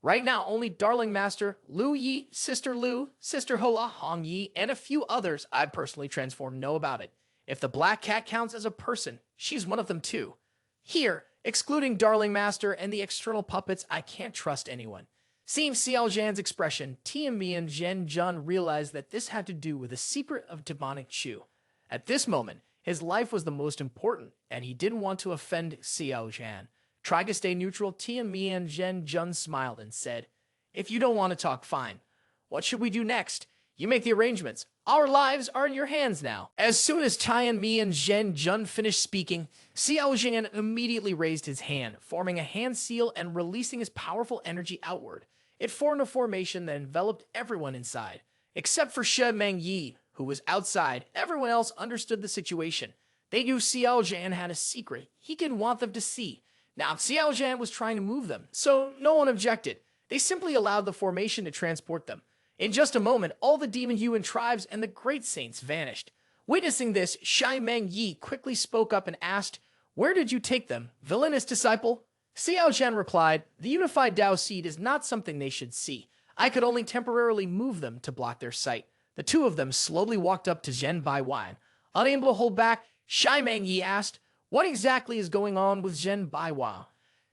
[SPEAKER 1] Right now, only Darling Master, Lu Yi, Sister Lu, Sister Hoa, Hong Yi, and a few others I've personally transformed know about it. If the Black Cat counts as a person, she's one of them too. Here, excluding Darling Master and the external puppets, I can't trust anyone." Seeing Xiao Zhan's expression, Tian Mi and Zhen Jun realized that this had to do with the secret of demonic Chu. At this moment, his life was the most important, and he didn't want to offend Xiao Zhan. Trying to stay neutral, Tian Mi and Zhen Jun smiled and said, "If you don't want to talk, fine. What should we do next? You make the arrangements. Our lives are in your hands now." As soon as Tian Mi and Zhen Jun finished speaking, Xiao Zhan immediately raised his hand, forming a hand seal and releasing his powerful energy outward. It formed a formation that enveloped everyone inside. Except for Shai Meng Yi, who was outside, everyone else understood the situation. They knew Xiao Zhan had a secret he didn't want them to see. Now, Xiao Zhan was trying to move them, so no one objected. They simply allowed the formation to transport them. In just a moment, all the demon-human tribes and the great saints vanished. Witnessing this, Shai Meng Yi quickly spoke up and asked, "Where did you take them, villainous disciple?" Xiao Zhan replied, "The unified Dao seed is not something they should see. I could only temporarily move them to block their sight." The two of them slowly walked up to Zhen Baiwan. Unable to hold back, Shai Meng Yi asked, "What exactly is going on with Zhen Baiwan?"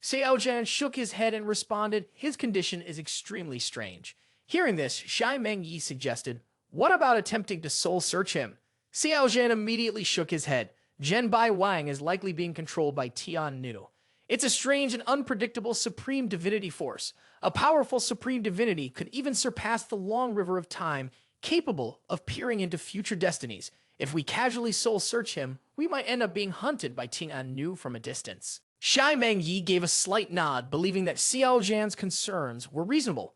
[SPEAKER 1] Xiao Zhan shook his head and responded, "His condition is extremely strange." Hearing this, Shai Meng Yi suggested, "What about attempting to soul search him?" Xiao Zhan immediately shook his head. Zhen Baiwang is likely being controlled by Tian Nu. It's a strange and unpredictable supreme divinity force. A powerful supreme divinity could even surpass the long river of time, capable of peering into future destinies. If we casually soul search him, we might end up being hunted by Tian Nu from a distance. Shai Meng Yi gave a slight nod, believing that Xiao Zhan's concerns were reasonable.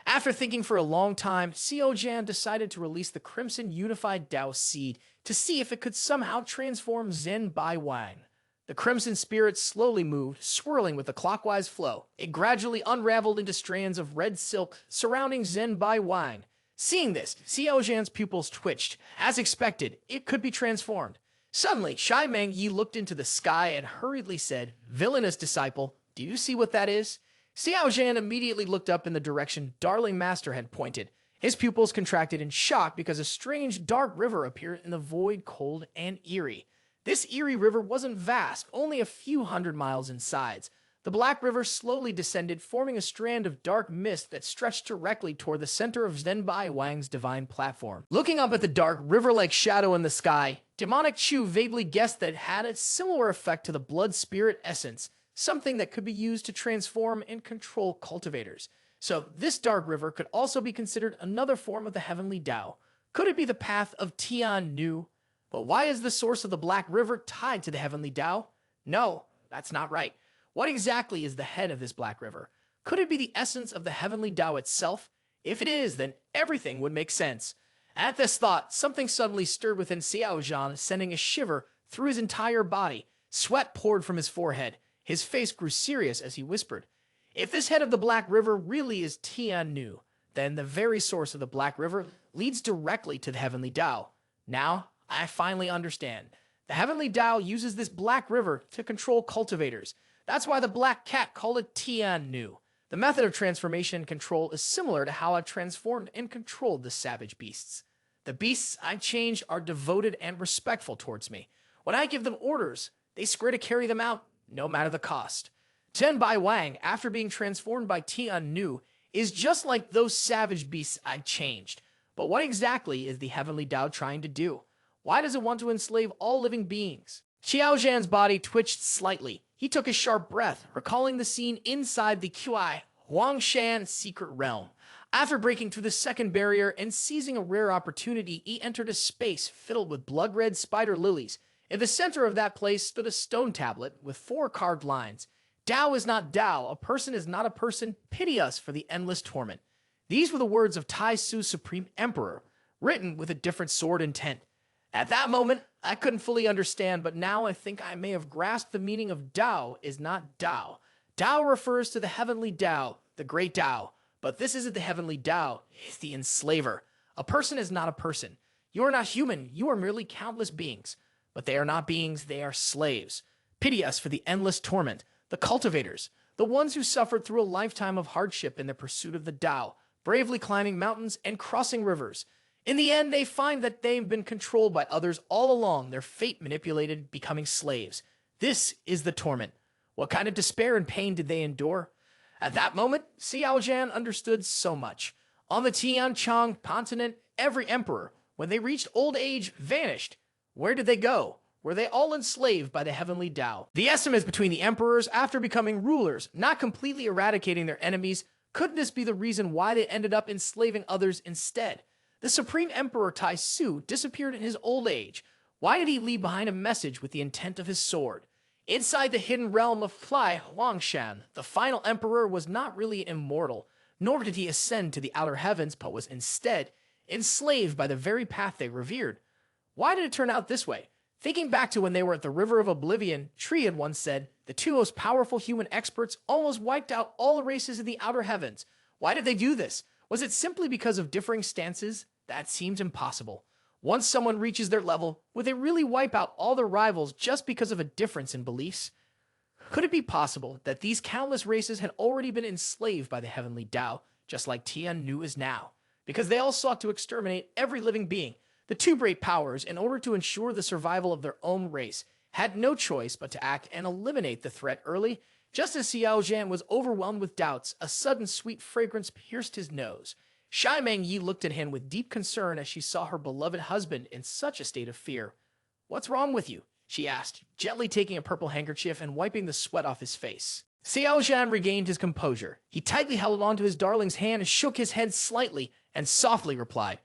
[SPEAKER 1] After thinking for a long time, Xiao Zhan decided to release the Crimson Unified Dao Seed to see if it could somehow transform Zhen Baiwang. The Crimson Spirit slowly moved, swirling with a clockwise flow. It gradually unraveled into strands of red silk surrounding Zhen Baiwang. Seeing this, Xiao Zhan's pupils twitched. As expected, it could be transformed. Suddenly, Shai Meng Yi looked into the sky and hurriedly said, "Villainous disciple, do you see what that is?" Xiao Zhan immediately looked up in the direction Darling Master had pointed. His pupils contracted in shock because a strange dark river appeared in the void, cold and eerie. This eerie river wasn't vast, only a few hundred miles in size. The Black River slowly descended, forming a strand of dark mist that stretched directly toward the center of Zhenbai Wang's divine platform. Looking up at the dark, river-like shadow in the sky, Demonic Chu vaguely guessed that it had a similar effect to the blood spirit essence, something that could be used to transform and control cultivators. So this dark river could also be considered another form of the heavenly Tao. Could it be the path of Tian Nu? But why is the source of the Black River tied to the heavenly Tao? No, that's not right. What exactly is the head of this Black River? Could it be the essence of the heavenly Tao itself? If it is, then everything would make sense. At this thought, something suddenly stirred within Xiao Zhan, sending a shiver through his entire body. Sweat poured from his forehead. His face grew serious as he whispered, "If this head of the Black River really is Tian Nu, then the very source of the Black River leads directly to the heavenly Tao. Now, I finally understand. The heavenly Tao uses this Black River to control cultivators. That's why the Black Cat called it Tian Nu. The method of transformation and control is similar to how I transformed and controlled the savage beasts. The beasts I changed are devoted and respectful towards me. When I give them orders, they swear to carry them out, no matter the cost. Zhenbai Wang, after being transformed by Tian Nu, is just like those savage beasts I changed. But what exactly is the heavenly Tao trying to do? Why does it want to enslave all living beings?" Xiao Zhan's body twitched slightly. He took a sharp breath, recalling the scene inside the Qi Huangshan secret realm. After breaking through the second barrier and seizing a rare opportunity, he entered a space filled with blood-red spider lilies. In the center of that place stood a stone tablet with 4 carved lines. "Tao is not Tao, a person is not a person, pity us for the endless torment." These were the words of Tai Su Supreme Emperor, written with a different sword intent. At that moment, I couldn't fully understand, but now I think I may have grasped the meaning of Tao is not Tao. Tao refers to the heavenly Tao, the great Tao. But this isn't the heavenly Tao, it's the enslaver. A person is not a person. You are not human, you are merely countless beings. But they are not beings, they are slaves. Pity us for the endless torment. The cultivators, the ones who suffered through a lifetime of hardship in the pursuit of the Tao, bravely climbing mountains and crossing rivers. In the end, they find that they've been controlled by others all along, their fate manipulated, becoming slaves. This is the torment. What kind of despair and pain did they endure? At that moment, Xiao Zhan understood so much. On the Tian Qiong Continent, every emperor, when they reached old age, vanished. Where did they go? Were they all enslaved by the heavenly Tao? The estimates between the emperors after becoming rulers, not completely eradicating their enemies, could this be the reason why they ended up enslaving others instead? The Supreme Emperor Tai Su disappeared in his old age. Why did he leave behind a message with the intent of his sword? Inside the hidden realm of Fly Huangshan, the final emperor was not really immortal, nor did he ascend to the outer heavens, but was instead enslaved by the very path they revered. Why did it turn out this way? Thinking back to when they were at the River of Oblivion, Tree had once said, the 2 most powerful human experts almost wiped out all the races in the outer heavens. Why did they do this? Was it simply because of differing stances? That seems impossible. Once someone reaches their level, would they really wipe out all their rivals just because of a difference in beliefs? Could it be possible that these countless races had already been enslaved by the heavenly Tao, just like Tian Nu is now? Because they all sought to exterminate every living being. The 2 great powers, in order to ensure the survival of their own race, had no choice but to act and eliminate the threat early. Just as Xiao Zhan was overwhelmed with doubts, a sudden sweet fragrance pierced his nose. Shai Meng Yi looked at him with deep concern as she saw her beloved husband in such a state of fear. "What's wrong with you?" she asked, gently taking a purple handkerchief and wiping the sweat off his face. Xiao Zhan regained his composure. He tightly held onto his darling's hand and shook his head slightly and softly replied,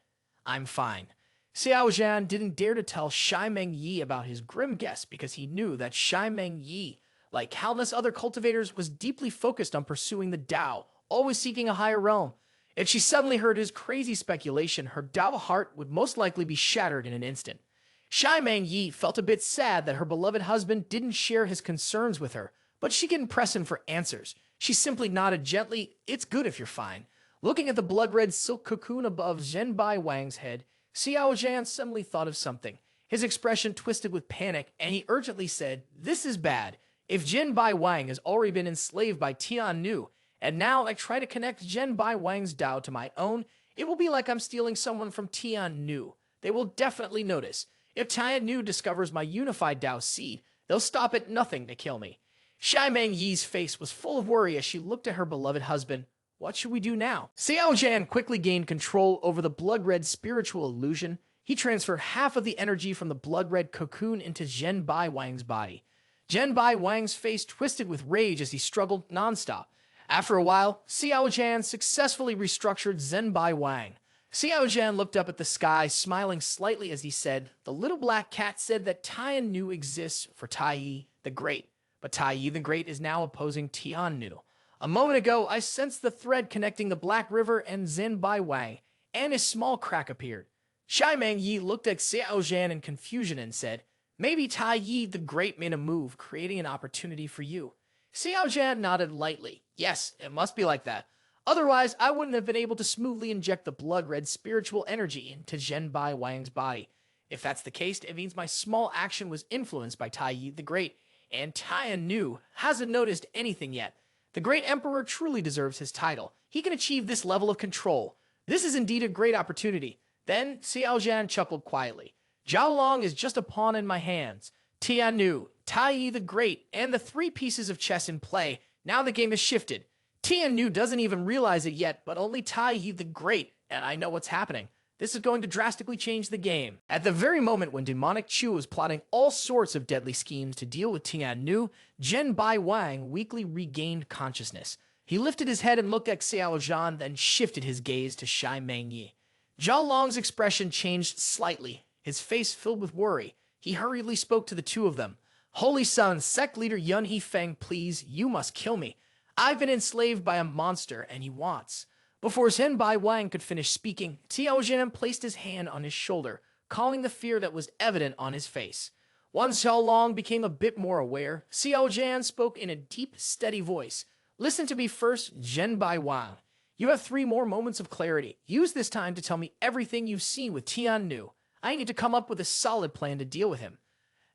[SPEAKER 1] "I'm fine." Xiao Zhan didn't dare to tell Shai Meng Yi about his grim guess because he knew that Shai Meng Yi, like countless other cultivators, was deeply focused on pursuing the Tao, always seeking a higher realm. If she suddenly heard his crazy speculation, her Tao heart would most likely be shattered in an instant. Shai Meng Yi felt a bit sad that her beloved husband didn't share his concerns with her, but she didn't press him for answers. She simply nodded gently, "It's good if you're fine." Looking at the blood-red silk cocoon above Zhenbai Wang's head, Xiao Zhan suddenly thought of something. His expression twisted with panic, and he urgently said, "This is bad. If Zhenbai Wang has already been enslaved by Tian Nu, and now I try to connect Zhenbai Wang's Tao to my own, it will be like I'm stealing someone from Tian Nu. They will definitely notice. If Tian Nu discovers my unified Tao seed, they'll stop at nothing to kill me." Xia Mengyi's face was full of worry as she looked at her beloved husband. What should we do now? Xiao Zhan quickly gained control over the blood-red spiritual illusion. He transferred half of the energy from the blood-red cocoon into Zhen Bai Wang's body. Zhen Bai Wang's face twisted with rage as he struggled nonstop. After a while, Xiao Zhan successfully restructured Zhen Bai Wang. Xiao Zhan looked up at the sky, smiling slightly as he said, "The little black cat said that Tian Nu exists for Tai Yi the Great, but Tai Yi the Great is now opposing Tian Nu. A moment ago, I sensed the thread connecting the Black River and Zhen Bai Wang, and a small crack appeared." Xia Mengyi looked at Xiao Zhan in confusion and said, "Maybe Tai Yi the Great made a move, creating an opportunity for you." Xiao Zhan nodded lightly. "Yes, it must be like that. Otherwise, I wouldn't have been able to smoothly inject the blood-red spiritual energy into Zhen Bai Wang's body. If that's the case, it means my small action was influenced by Tai Yi the Great, and Tian Nu hasn't noticed anything yet. The Great Emperor truly deserves his title. He can achieve this level of control. This is indeed a great opportunity." Then Xiao Zhan chuckled quietly. "Zhao Long is just a pawn in my hands. Tian Nu, Tai Yi the Great, and the three pieces of chess in play. Now the game has shifted. Tian Nu doesn't even realize it yet, but only Tai Yi the Great, and I know what's happening. This is going to drastically change the game." At the very moment when demonic Chu was plotting all sorts of deadly schemes to deal with Tian Nu, Zhen Bai Wang weakly regained consciousness. He lifted his head and looked at Xiao Zhan, then shifted his gaze to Xia Mengyi. Zhao Long's expression changed slightly, his face filled with worry. He hurriedly spoke to the two of them. "Holy Son, sect leader Yun He Feng, please, you must kill me. I've been enslaved by a monster, and he wants." Before Zhen Bai Wang could finish speaking, Xiao Zhan placed his hand on his shoulder, calming the fear that was evident on his face. Once Zhao Long became a bit more aware, Xiao Zhan spoke in a deep, steady voice. "Listen to me first, Zhen Bai Wang. You have 3 more moments of clarity. Use this time to tell me everything you've seen with Tian Nu. I need to come up with a solid plan to deal with him."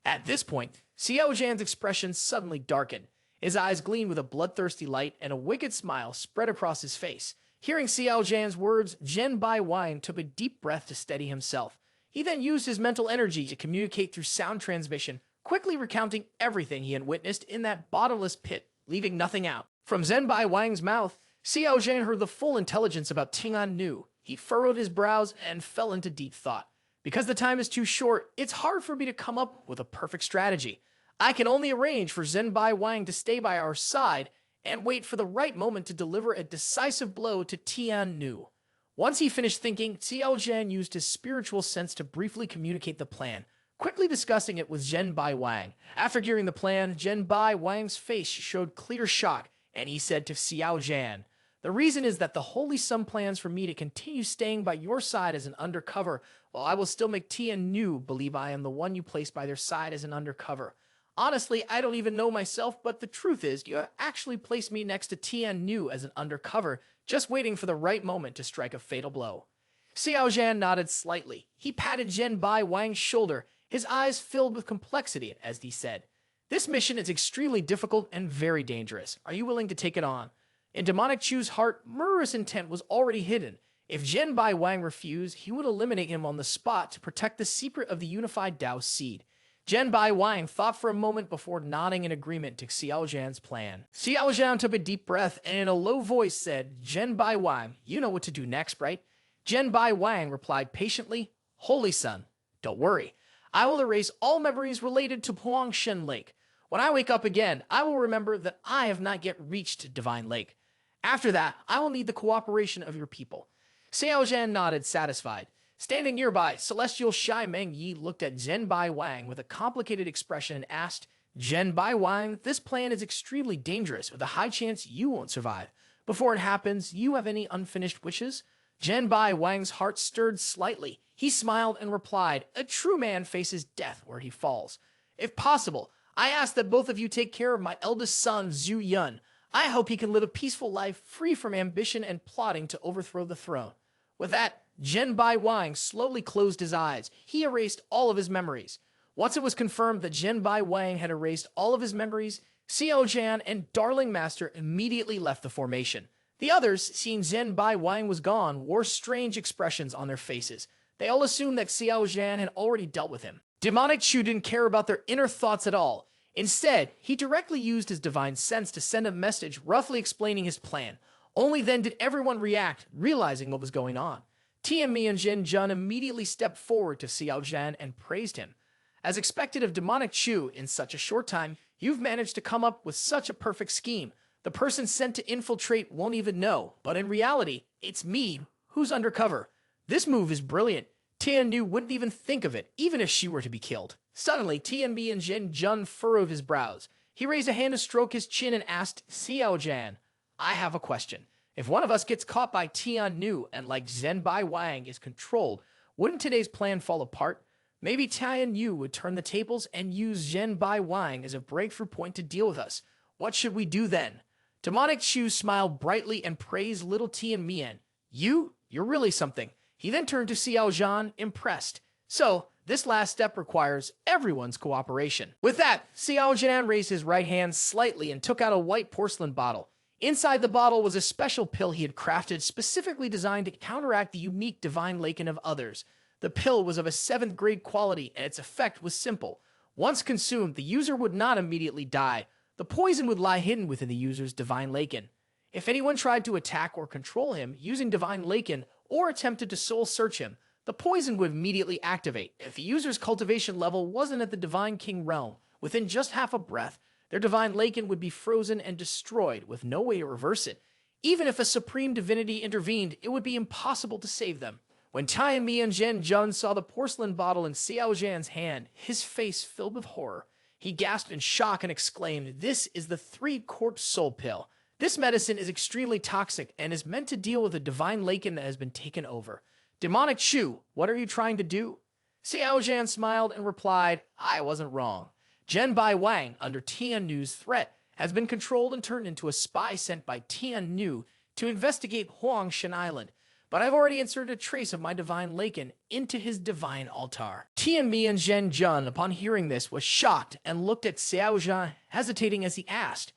[SPEAKER 1] At this point, Xiao Zhan's expression suddenly darkened. His eyes gleamed with a bloodthirsty light, and a wicked smile spread across his face. Hearing Xiao Zhan's words, Zhen Bai Wang took a deep breath to steady himself. He then used his mental energy to communicate through sound transmission, quickly recounting everything he had witnessed in that bottomless pit, leaving nothing out. From Zhen Bai Wang's mouth, Xiao Zhan heard the full intelligence about Tian Nu. He furrowed his brows and fell into deep thought. "Because the time is too short, it's hard for me to come up with a perfect strategy. I can only arrange for Zhen Bai Wang to stay by our side and wait for the right moment to deliver a decisive blow to Tian Nu." Once he finished thinking, Xiao Zhan used his spiritual sense to briefly communicate the plan, quickly discussing it with Zhen Bai Wang. After hearing the plan, Zhen Bai Wang's face showed clear shock, and he said to Xiao Zhan, "The reason is that the Holy Sun plans for me to continue staying by your side as an undercover, while I will still make Tian Nu believe I am the one you placed by their side as an undercover. Honestly, I don't even know myself, but the truth is, you actually placed me next to Tian Nu as an undercover, just waiting for the right moment to strike a fatal blow." Xiao Zhan nodded slightly. He patted Zhen Bai Wang's shoulder, his eyes filled with complexity as he said, "This mission is extremely difficult and very dangerous. Are you willing to take it on?" In demonic Chu's heart, murderous intent was already hidden. If Zhen Bai Wang refused, he would eliminate him on the spot to protect the secret of the unified Tao seed. Zhen Bai Wang thought for a moment before nodding in agreement to Xiao Zhan's plan. Xiao Zhan took a deep breath and in a low voice said, "Zhen Bai Wang, you know what to do next, right?" Zhen Bai Wang replied patiently, "Holy Son, don't worry. I will erase all memories related to Huangshen Lake. When I wake up again, I will remember that I have not yet reached Divine Lake. After that, I will need the cooperation of your people." Xiao Zhan nodded, satisfied. Standing nearby, Celestial Xia Mengyi looked at Zhen Bai Wang with a complicated expression and asked, "Zhen Bai Wang, this plan is extremely dangerous with a high chance you won't survive. Before it happens, you have any unfinished wishes?" Zhen Bai Wang's heart stirred slightly. He smiled and replied, "A true man faces death where he falls. If possible, I ask that both of you take care of my eldest son, Zhu Yun. I hope he can live a peaceful life free from ambition and plotting to overthrow the throne." With that, Zhen Bai Wang slowly closed his eyes. He erased all of his memories. Once it was confirmed that Zhen Bai Wang had erased all of his memories, Xiao Zhan and Darling Master immediately left the formation. The others, seeing Zhen Bai Wang was gone, wore strange expressions on their faces. They all assumed that Xiao Zhan had already dealt with him. Demonic Chu didn't care about their inner thoughts at all. Instead, he directly used his divine sense to send a message roughly explaining his plan. Only then did everyone react, realizing what was going on. Tian and Zhen Jun immediately stepped forward to Xiao Zhan and praised him. As expected of demonic Chu, in such a short time, you've managed to come up with such a perfect scheme. The person sent to infiltrate won't even know, but in reality, it's me who's undercover. This move is brilliant. Tian Nu wouldn't even think of it, even if she were to be killed. Suddenly, Tian and Zhen Jun furrowed his brows. He raised a hand to stroke his chin and asked Xiao Zhan, I have a question. If one of us gets caught by Tian Nu and like Zhen Bai Wang is controlled, wouldn't today's plan fall apart? Maybe Tian Yu would turn the tables and use Zhen Bai Wang as a breakthrough point to deal with us. What should we do then? Demonic Chu smiled brightly and praised little Tian Mian. You're really something. He then turned to Xiao Zhan, impressed. So, this last step requires everyone's cooperation. With that, Xiao Zhan raised his right hand slightly and took out a white porcelain bottle. Inside the bottle was a special pill he had crafted specifically designed to counteract the unique divine laken of others. The pill was of a 7th grade quality and its effect was simple. Once consumed, the user would not immediately die. The poison would lie hidden within the user's divine laken. If anyone tried to attack or control him using divine laken or attempted to soul search him, the poison would immediately activate. If the user's cultivation level wasn't at the divine king realm, within just half a breath, their divine laken would be frozen and destroyed with no way to reverse it. Even if a supreme divinity intervened, it would be impossible to save them. When Tai Mi and Zhen Jun saw the porcelain bottle in Xiao Zhan's hand, his face filled with horror. He gasped in shock and exclaimed, This is the 3-quart soul pill. This medicine is extremely toxic and is meant to deal with a divine laken that has been taken over. Demonic Chu, what are you trying to do? Xiao Zhan smiled and replied, I wasn't wrong. Zhen Bai Wang, under Tian Nu's threat, has been controlled and turned into a spy sent by Tian Nu to investigate Huangshan Island. But I've already inserted a trace of my divine laken into his divine altar. Tian Mi and Zhen Jun, upon hearing this, was shocked and looked at Xiao Zhan, hesitating as he asked,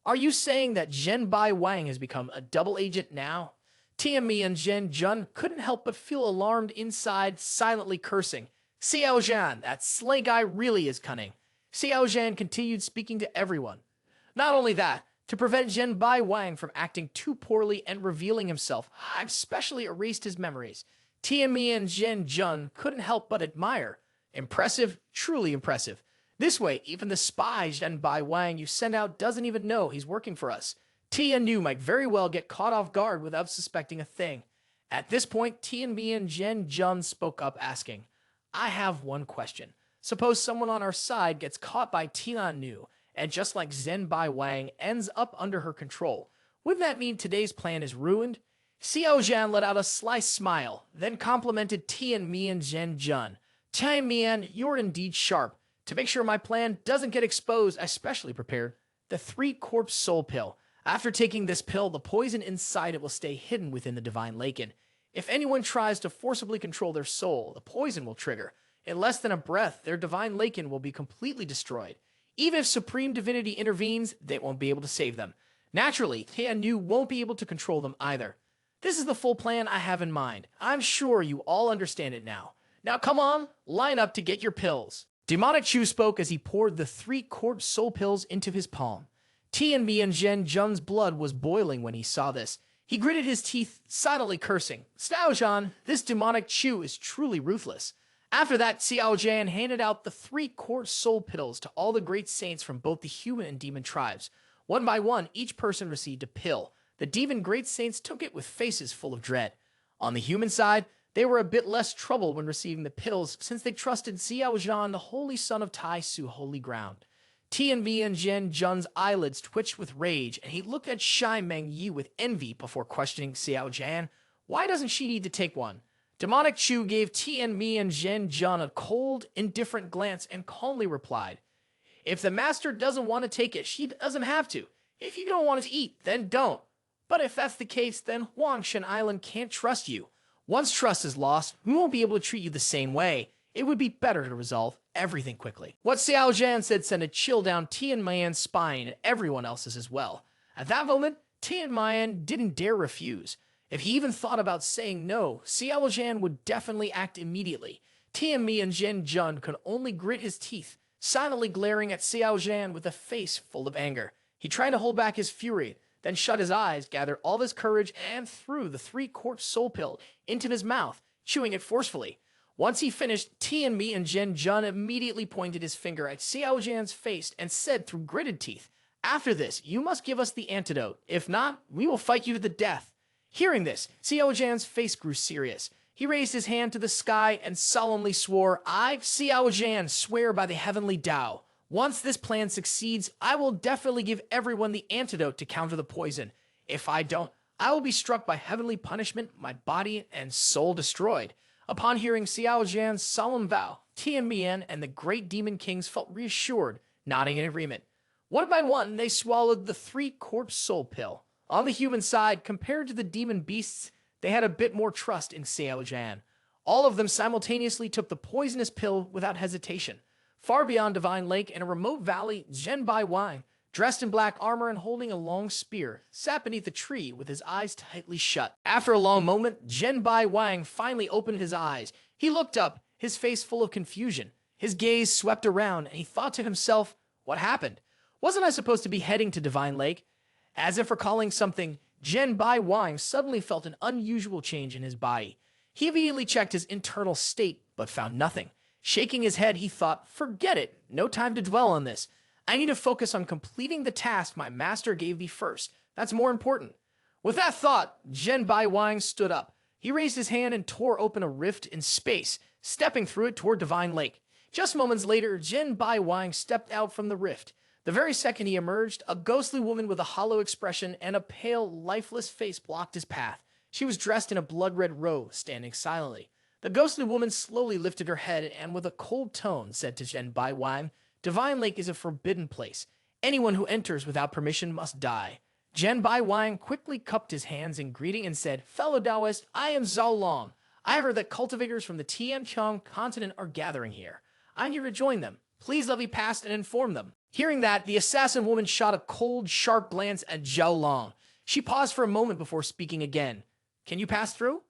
[SPEAKER 1] Are you saying that Zhen Bai Wang has become a double agent now? Tian Mi and Zhen Jun couldn't help but feel alarmed inside, silently cursing. Xiao Zhan, that slay guy really is cunning. Xiao Zhan continued speaking to everyone. Not only that, to prevent Zhen Bai Wang from acting too poorly and revealing himself, I've specially erased his memories. Tian Mi and Zhen Jun couldn't help but admire. Impressive, truly impressive. This way, even the spy Zhen Bai Wang you send out doesn't even know he's working for us. Tian Nu might very well get caught off guard without suspecting a thing. At this point, Tian Mi and Zhen Jun spoke up asking, I have one question. Suppose someone on our side gets caught by Tian Nu, and just like Zhen Bai Wang ends up under her control. Wouldn't that mean today's plan is ruined? Xiao Zhan let out a sly smile, then complimented Tian Mi and Zhen Jun. Tian Mian, you're indeed sharp. To make sure my plan doesn't get exposed, I specially prepared the 3-quart soul pill. After taking this pill, the poison inside it will stay hidden within the divine laken. If anyone tries to forcibly control their soul, the poison will trigger. In less than a breath, their divine laken will be completely destroyed. Even if supreme divinity intervenes, they won't be able to save them. Naturally, Tian Nu won't be able to control them either. This is the full plan I have in mind. I'm sure you all understand it now. Now come on, line up to get your pills. Demonic Chu spoke as he poured the 3-quart soul pills into his palm. Tian Mi and Zhen Jun's blood was boiling when he saw this. He gritted his teeth, silently cursing. Xiao Zhan, this demonic Chu is truly ruthless. After that, Xiao Zhan handed out the 3-quart soul pills to all the great saints from both the human and demon tribes. One by one, each person received a pill. The demon great saints took it with faces full of dread. On the human side, they were a bit less troubled when receiving the pills since they trusted Xiao Zhan, the holy son of Tai Su Holy Ground. Tian Mi and Zhen Jun's eyelids twitched with rage, and he looked at Shai Meng Yi with envy before questioning Xiao Zhan. Why doesn't she need to take one? Demonic Chu gave Tian Mi and Zhen Jun a cold, indifferent glance and calmly replied, If the master doesn't want to take it, she doesn't have to. If you don't want to eat, then don't. But if that's the case, then Huangshan Island can't trust you. Once trust is lost, we won't be able to treat you the same way. It would be better to resolve everything quickly. What Xiao Zhan said sent a chill down Tian Mian's spine and everyone else's as well. At that moment, Tian Mian didn't dare refuse. If he even thought about saying no, Xiao Zhan would definitely act immediately. Tian Mi and Zhen Jun could only grit his teeth. silently glaring at Xiao Zhan with a face full of anger. He tried to hold back his fury, then shut his eyes, gathered all his courage, and threw the 3-quart soul pill into his mouth, chewing it forcefully. Once he finished, Tian Mi and Zhen Jun immediately pointed his finger at Xiao Zhan's face and said through gritted teeth, "After this, you must give us the antidote. If not, we will fight you to the death." Hearing this, Xiao Zhan's face grew serious. He raised his hand to the sky and solemnly swore, "I, Xiao Zhan, swear by the heavenly Tao. Once this plan succeeds, I will definitely give everyone the antidote to counter the poison. If I don't, I will be struck by heavenly punishment, my body and soul destroyed." Upon hearing Xiao Zhan's solemn vow, Tian Mian and the great demon kings felt reassured, nodding in agreement. One by one, they swallowed the 3-quart soul pill. On the human side, compared to the demon beasts, they had a bit more trust in Xiao Zhan. All of them simultaneously took the poisonous pill without hesitation. Far beyond Divine Lake, in a remote valley, Zhen Bai Wang, dressed in black armor and holding a long spear, sat beneath a tree with his eyes tightly shut. After a long moment, Zhen Bai Wang finally opened his eyes. He looked up, his face full of confusion. His gaze swept around, and he thought to himself, "What happened? Wasn't I supposed to be heading to Divine Lake?" As if recalling something, Zhen Bai Wang suddenly felt an unusual change in his body. He immediately checked his internal state, but found nothing. Shaking his head, he thought, "Forget it. No time to dwell on this. I need to focus on completing the task my master gave me first. That's more important." With that thought, Zhen Bai Wang stood up. He raised his hand and tore open a rift in space, stepping through it toward Divine Lake. Just moments later, Zhen Bai Wang stepped out from the rift. The very second he emerged, a ghostly woman with a hollow expression and a pale, lifeless face blocked his path. She was dressed in a blood-red robe, standing silently. The ghostly woman slowly lifted her head and with a cold tone said to Zhen Bai Wang, "Divine Lake is a forbidden place. Anyone who enters without permission must die." Zhen Bai Wang quickly cupped his hands in greeting and said, "Fellow Taoist, I am Zhao Long. I heard that cultivators from the Tian Qiong Continent are gathering here. I'm here to join them. Please let me pass and inform them." Hearing that, the assassin woman shot a cold, sharp glance at Zhao Long. She paused for a moment before speaking again. "Can you pass through?"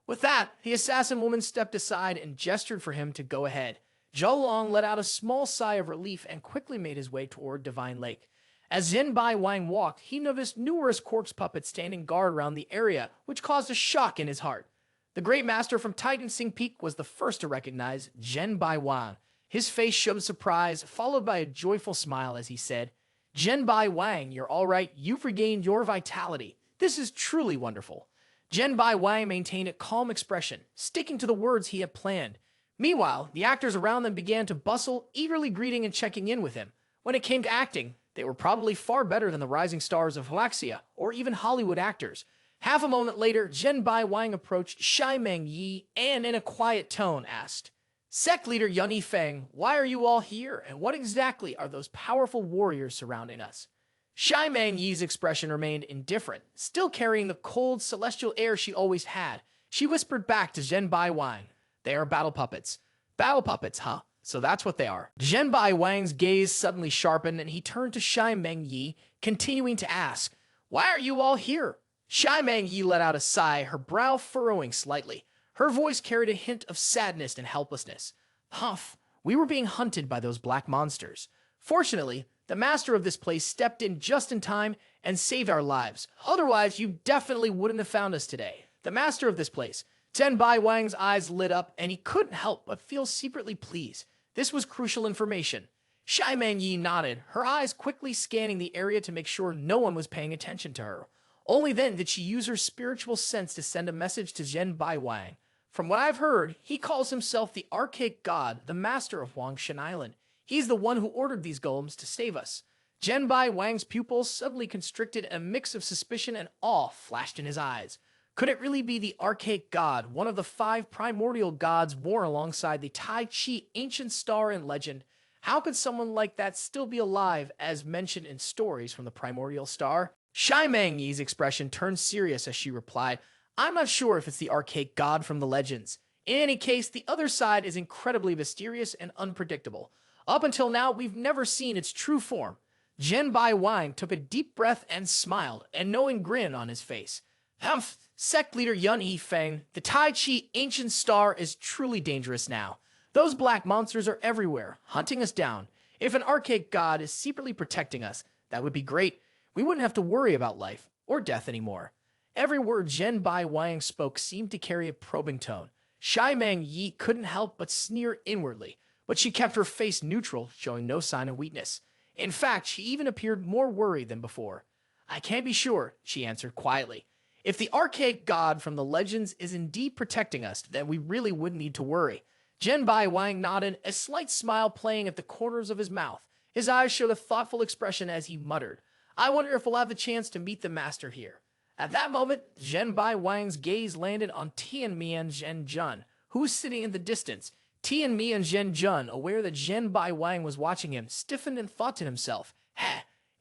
[SPEAKER 1] With that, the assassin woman stepped aside and gestured for him to go ahead. Zhao Long let out a small sigh of relief and quickly made his way toward Divine Lake. As Zhen Bai Wang walked, he noticed numerous corpse puppets standing guard around the area, which caused a shock in his heart. The great master from Titan Peak was the first to recognize Zhen Bai Wang. His face showed surprise, followed by a joyful smile as he said, "Zhen Bai Wang, you're all right. You've regained your vitality. This is truly wonderful." Zhen Bai Wang maintained a calm expression, sticking to the words he had planned. Meanwhile, the actors around them began to bustle, eagerly greeting and checking in with him. When it came to acting, they were probably far better than the rising stars of Huaxia or even Hollywood actors. Half a moment later, Zhen Bai Wang approached Shai Meng Yi and, in a quiet tone, asked, "Sect leader Yun He Feng, why are you all here, and what exactly are those powerful warriors surrounding us?" Shai Meng Yi's expression remained indifferent, still carrying the cold, celestial air she always had. She whispered back to Zhen Bai Wang, "They are battle puppets." "Battle puppets, huh? So that's what they are." Zhen Bai Wang's gaze suddenly sharpened, and he turned to Shai Meng Yi, continuing to ask, "Why are you all here?" Shai Meng Yi let out a sigh, her brow furrowing slightly. Her voice carried a hint of sadness and helplessness. "Humph, we were being hunted by those black monsters. Fortunately, the master of this place stepped in just in time and saved our lives. Otherwise, you definitely wouldn't have found us today." The master of this place. Zhen Bai Wang's eyes lit up, and he couldn't help but feel secretly pleased. This was crucial information. Shai Meng Yi nodded, her eyes quickly scanning the area to make sure no one was paying attention to her. Only then did she use her spiritual sense to send a message to Zhen Bai Wang. "From what I've heard, he calls himself the archaic god, the master of Huangshan Island. He's the one who ordered these golems to save us." Zhen Bai Wang's pupils suddenly constricted, and a mix of suspicion and awe flashed in his eyes. Could it really be the archaic god, one of the 5 primordial gods born alongside the Tai Chi ancient star in legend? How could someone like that still be alive, as mentioned in stories from the primordial star? Shai Meng Yi's expression turned serious as she replied, "I'm not sure if it's the archaic god from the legends. In any case, the other side is incredibly mysterious and unpredictable. Up until now, we've never seen its true form." Zhen Bai Wang took a deep breath and smiled, a knowing grin on his face. "Humph, sect leader Yun He Feng, the Tai Chi ancient star is truly dangerous now. Those black monsters are everywhere, hunting us down. If an archaic god is secretly protecting us, that would be great. We wouldn't have to worry about life or death anymore. Every word Zhen Bai Wang spoke seemed to carry a probing tone. Shai Meng Yi couldn't help but sneer inwardly, but she kept her face neutral, showing no sign of weakness. In fact, she even appeared more worried than before. I can't be sure, she answered quietly. If the archaic god from the legends is indeed protecting us, then we really wouldn't need to worry. Zhen Bai Wang nodded, a slight smile playing at the corners of his mouth. His eyes showed a thoughtful expression as he muttered, I wonder if we'll have the chance to meet the master here. At that moment, Zhen Bai Wang's gaze landed on Tian Qiong Zhan, who was sitting in the distance. Tian Qiong Zhan, aware that Zhen Bai Wang was watching him, stiffened and thought to himself,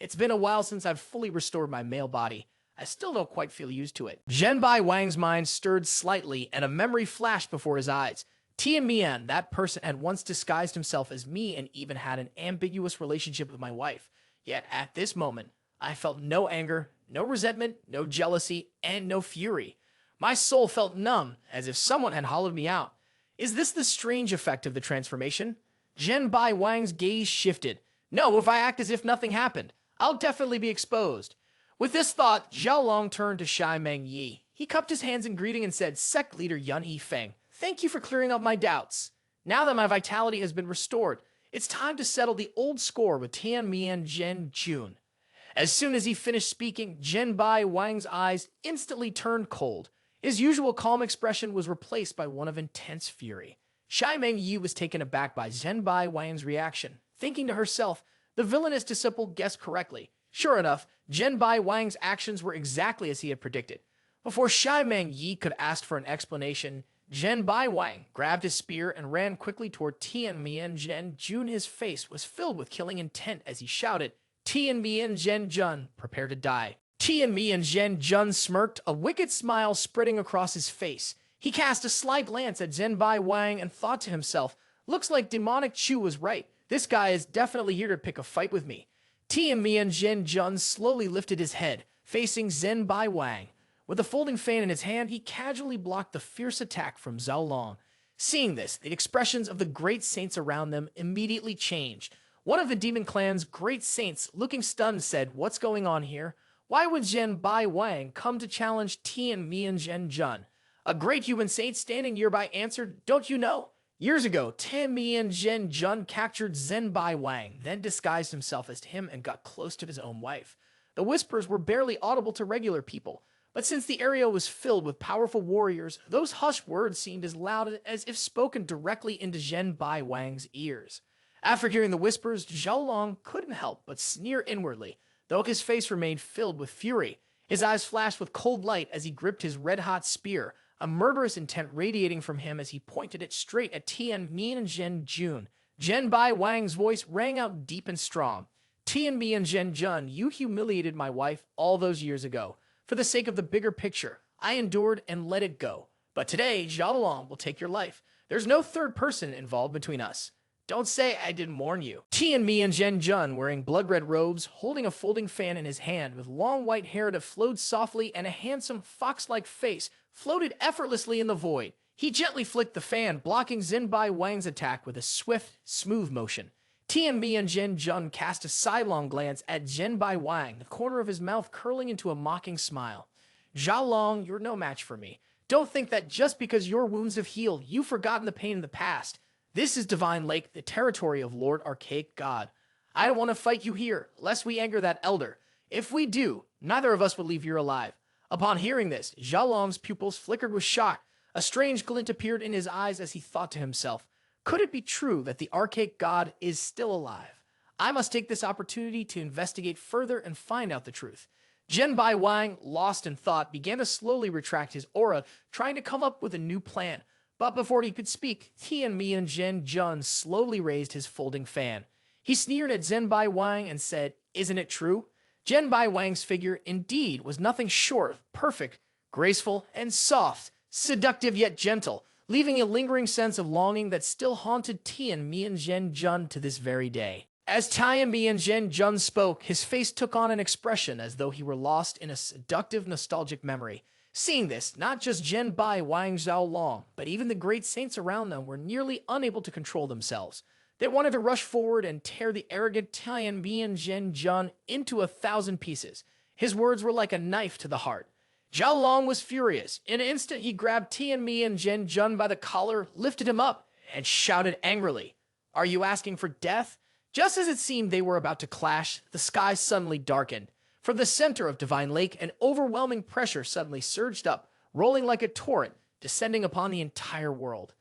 [SPEAKER 1] it's been a while since I've fully restored my male body. I still don't quite feel used to it. Zhen Bai Wang's mind stirred slightly, and a memory flashed before his eyes. Tian Mian, that person, had once disguised himself as me and even had an ambiguous relationship with my wife. Yet at this moment, I felt no anger, no resentment, no jealousy, and no fury. My soul felt numb, as if someone had hollowed me out. Is this the strange effect of the transformation? Zhen Bai Wang's gaze shifted. No, if I act as if nothing happened, I'll definitely be exposed. With this thought, Zhao Long turned to Shai Meng Yi. He cupped his hands in greeting and said, Sect Leader Yun He Feng, thank you for clearing up my doubts. Now that my vitality has been restored, it's time to settle the old score with Tian Mian Zhen Jun. As soon as he finished speaking, Zhen Bai Wang's eyes instantly turned cold. His usual calm expression was replaced by one of intense fury. Shai Meng Yi was taken aback by Zhen Bai Wang's reaction, thinking to herself, the villainous disciple guessed correctly. Sure enough, Zhen Bai Wang's actions were exactly as he had predicted. Before Shai Meng Yi could ask for an explanation, Zhen Bai Wang grabbed his spear and ran quickly toward Tian Mian Zhen Jun. His face was filled with killing intent as he shouted, Tian Mian Zhen Jun, prepare to die. Tian Mian Zhen Jun smirked, a wicked smile spreading across his face. He cast a sly glance at Zhen Bai Wang and thought to himself, looks like demonic Chu was right. This guy is definitely here to pick a fight with me. Tian Mian Zhen Jun slowly lifted his head, facing Zhen Bai Wang. With a folding fan in his hand, he casually blocked the fierce attack from Zhao Long. Seeing this, the expressions of the great saints around them immediately changed. One of the demon clan's great saints, looking stunned, said, what's going on here? Why would Zhen Bai Wang come to challenge Tian Mian Zhen Jun? A great human saint standing nearby answered, don't you know? Years ago, Tian Mian Zhen Jun captured Zhen Bai Wang, then disguised himself as him and got close to his own wife. The whispers were barely audible to regular people, but since the area was filled with powerful warriors, those hushed words seemed as loud as if spoken directly into Zhen Bai Wang's ears. After hearing the whispers, Zhao Long couldn't help but sneer inwardly, though his face remained filled with fury. His eyes flashed with cold light as he gripped his red-hot spear, a murderous intent radiating from him as he pointed it straight at Tian Mian Zhen Jun. Zhen Bai Wang's voice rang out deep and strong. Tian Mian Zhen Jun, you humiliated my wife all those years ago. For the sake of the bigger picture, I endured and let it go. But today, Zhao Long will take your life. There's no third person involved between us. Don't say I didn't warn you. Tian Mian Zhen Jun, wearing blood-red robes, holding a folding fan in his hand, with long white hair that flowed softly and a handsome fox-like face, floated effortlessly in the void. He gently flicked the fan, blocking Zhen Bai Wang's attack with a swift, smooth motion. Tian Mian Zhen Jun cast a sidelong glance at Zhen Bai Wang, the corner of his mouth curling into a mocking smile. Zhao Long, you're no match for me. Don't think that just because your wounds have healed, you've forgotten the pain in the past. This is Divine Lake, the territory of Lord Archaic God. I don't want to fight you here, lest we anger that elder. If we do, neither of us will leave here alive. Upon hearing this, Zhao Long's pupils flickered with shock. A strange glint appeared in his eyes as he thought to himself, could it be true that the Archaic God is still alive? I must take this opportunity to investigate further and find out the truth. Zhen Bai Wang, lost in thought, began to slowly retract his aura, trying to come up with a new plan. But before he could speak, Tian Mian Zhen Jun slowly raised his folding fan. He sneered at Zhen Bai Wang and said, isn't it true? Zhen Bai Wang's figure indeed was nothing short of perfect, graceful, and soft, seductive yet gentle, leaving a lingering sense of longing that still haunted Tian Mian Zhen Jun to this very day. As Tian Mian Zhen Jun spoke, his face took on an expression as though he were lost in a seductive, nostalgic memory. Seeing this, not just Zhen Bai, Wang Zhao Long, but even the great saints around them were nearly unable to control themselves. They wanted to rush forward and tear the arrogant Tian Zhen Zhan into 1,000 pieces. His words were like a knife to the heart. Zhao Long was furious. In an instant, he grabbed Tian Zhen Zhan by the collar, lifted him up, and shouted angrily, "Are you asking for death?" Just as it seemed they were about to clash, the sky suddenly darkened. From the center of Divine Lake, an overwhelming pressure suddenly surged up, rolling like a torrent, descending upon the entire world.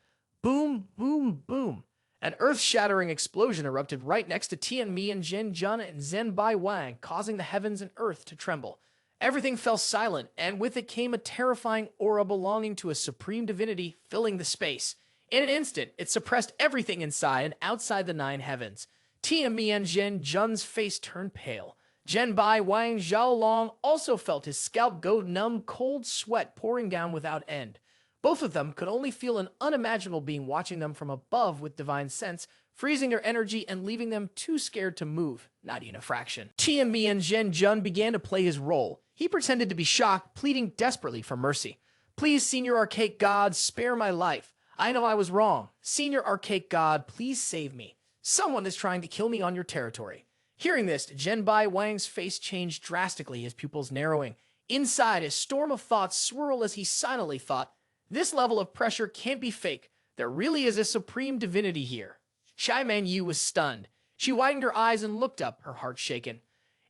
[SPEAKER 1] Boom, boom, boom. An earth-shattering explosion erupted right next to Tian Zhen Zhan and Zhen Bai Wang, causing the heavens and earth to tremble. Everything fell silent, and with it came a terrifying aura belonging to a supreme divinity filling the space. In an instant, it suppressed everything inside and outside the 9 heavens. Tian Zhen Zhan's face turned pale. Zhen Bai Wang Zhao Long also felt his scalp go numb, cold sweat pouring down without end. Both of them could only feel an unimaginable being watching them from above with divine sense, freezing their energy and leaving them too scared to move, not even a fraction. Tian Zhen Zhan began to play his role. He pretended to be shocked, pleading desperately for mercy. "Please, Senior Archaic God, spare my life. I know I was wrong. Senior Archaic God, please save me. Someone is trying to kill me on your territory." Hearing this, Zhen Bai Wang's face changed drastically, his pupils narrowing. Inside, a storm of thoughts swirled as he silently thought, "This level of pressure can't be fake. There really is a supreme divinity here." Shai Man Yu was stunned. She widened her eyes and looked up, her heart shaken.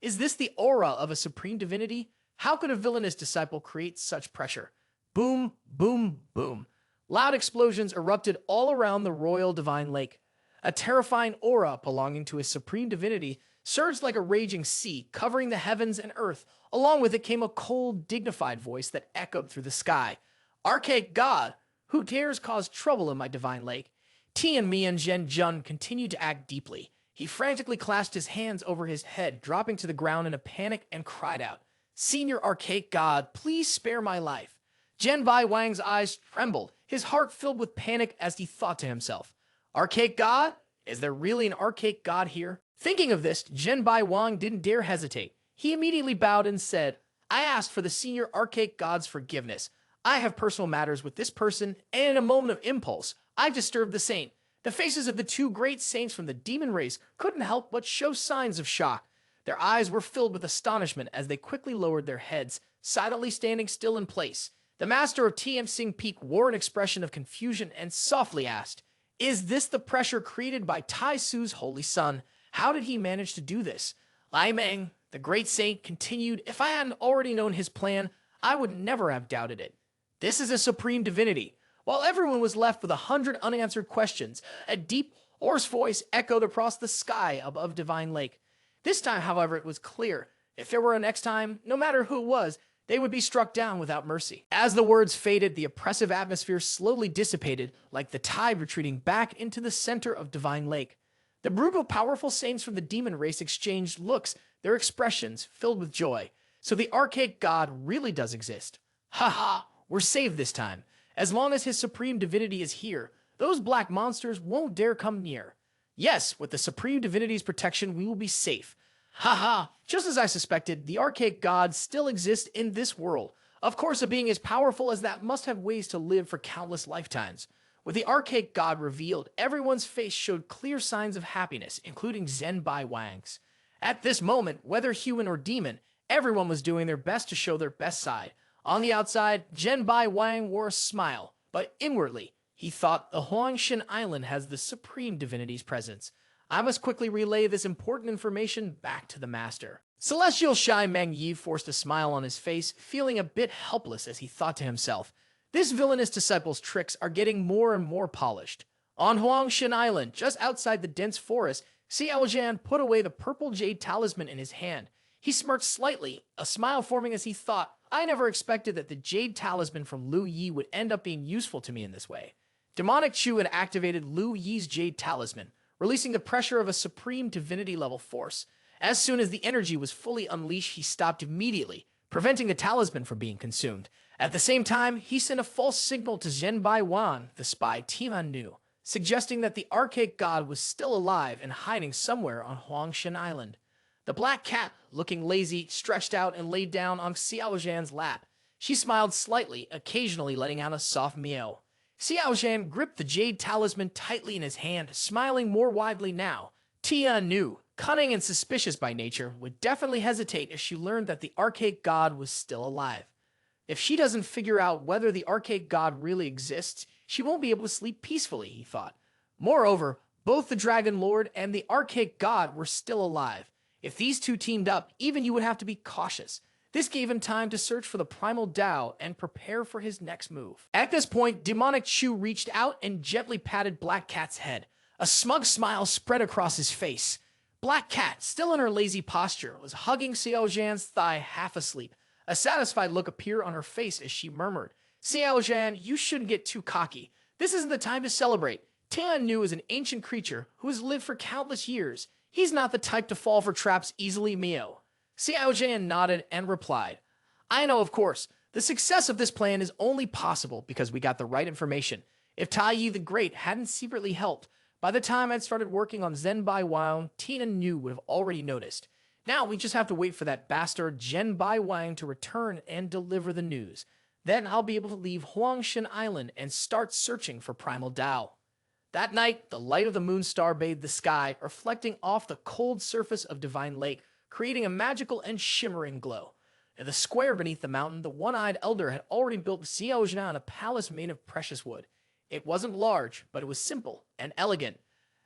[SPEAKER 1] Is this the aura of a supreme divinity? How could a villainous disciple create such pressure? Boom, boom, boom. Loud explosions erupted all around the royal divine lake. A terrifying aura belonging to a supreme divinity surged like a raging sea, covering the heavens and earth. Along with it came a cold, dignified voice that echoed through the sky. "Archaic God, who dares cause trouble in my divine lake?" Tian Zhen Zhan continued to act deeply. He frantically clasped his hands over his head, dropping to the ground in a panic, and cried out, "Senior Archaic God, please spare my life." Zhen Bai Wang's eyes trembled, his heart filled with panic as he thought to himself, "Archaic God? Is there really an Archaic God here?" Thinking of this, Zhen Bai Wang didn't dare hesitate. He immediately bowed and said, "I asked for the Senior Archaic God's forgiveness. I have personal matters with this person, and in a moment of impulse, I've disturbed the saint." The faces of the 2 great saints from the demon race couldn't help but show signs of shock. Their eyes were filled with astonishment as they quickly lowered their heads, silently standing still in place. The master of Tianxing Peak wore an expression of confusion and softly asked, "Is this the pressure created by Tai Su's holy son? How did he manage to do this?" Lai Meng, the great saint, continued, "If I hadn't already known his plan, I would never have doubted it. This is a supreme divinity." While everyone was left with 100 unanswered questions, a deep, hoarse voice echoed across the sky above Divine Lake. This time, however, it was clear. If there were a next time, no matter who it was, they would be struck down without mercy. As the words faded, the oppressive atmosphere slowly dissipated, like the tide retreating back into the center of Divine Lake. The brutal, powerful saints from the demon race exchanged looks, their expressions filled with joy. So the Archaic God really does exist. Ha ha, we're saved this time. As long as his supreme divinity is here, those black monsters won't dare come near. Yes, with the supreme divinity's protection, we will be safe. Ha ha, just as I suspected, the Archaic God still exists in this world. Of course, a being as powerful as that must have ways to live for countless lifetimes. With the Archaic God revealed, everyone's face showed clear signs of happiness, including Zhen Bai Wang's. At this moment, whether human or demon, everyone was doing their best to show their best side. On the outside, Zhen Bai Wang wore a smile, but inwardly, he thought the Huangshan Island has the supreme divinity's presence. I must quickly relay this important information back to the master. Celestial Shai Meng Yi forced a smile on his face, feeling a bit helpless as he thought to himself, this villainous disciple's tricks are getting more and more polished. On Huangshan Island, just outside the dense forest, Xiao Zhan put away the purple jade talisman in his hand. He smirked slightly, a smile forming as he thought, I never expected that the jade talisman from Lu Yi would end up being useful to me in this way. Demonic Chu had activated Lu Yi's jade talisman, releasing the pressure of a supreme divinity-level force. As soon as the energy was fully unleashed, he stopped immediately, preventing the talisman from being consumed. At the same time, he sent a false signal to Zhen Bai Wan, the spy Timan knew, suggesting that the Archaic God was still alive and hiding somewhere on Huangshan Island. The black cat, looking lazy, stretched out and laid down on Xiao Zhan's lap. She smiled slightly, occasionally letting out a soft meow. Xiao Zhan gripped the jade talisman tightly in his hand, smiling more widely now. Tian knew, cunning and suspicious by nature, would definitely hesitate if she learned that the archaic god was still alive. If she doesn't figure out whether the archaic god really exists, she won't be able to sleep peacefully, he thought. Moreover, both the Dragon Lord and the archaic god were still alive. If these two teamed up, even you would have to be cautious. This gave him time to search for the primal Tao and prepare for his next move. At this point, demonic Chu reached out and gently patted Black Cat's head. A smug smile spread across his face. Black Cat, still in her lazy posture, was hugging Xiao Zhan's thigh half asleep. A satisfied look appeared on her face as she murmured, Xiao Zhan, you shouldn't get too cocky. This isn't the time to celebrate. Tian Nu is an ancient creature who has lived for countless years. He's not the type to fall for traps easily, Mio. Xiao Zhan nodded and replied, I know, of course. The success of this plan is only possible because we got the right information. If Tai Yi the Great hadn't secretly helped, by the time I'd started working on Zhen Bai Wang, Tina Nu would have already noticed. Now we just have to wait for that bastard Zhen Bai Wang to return and deliver the news. Then I'll be able to leave Huangshan Island and start searching for Primal Tao. That night, the light of the moon star bathed the sky, reflecting off the cold surface of Divine Lake, creating a magical and shimmering glow. In the square beneath the mountain, the one-eyed elder had already built Xiao Zhan a palace made of precious wood. It wasn't large, but it was simple and elegant.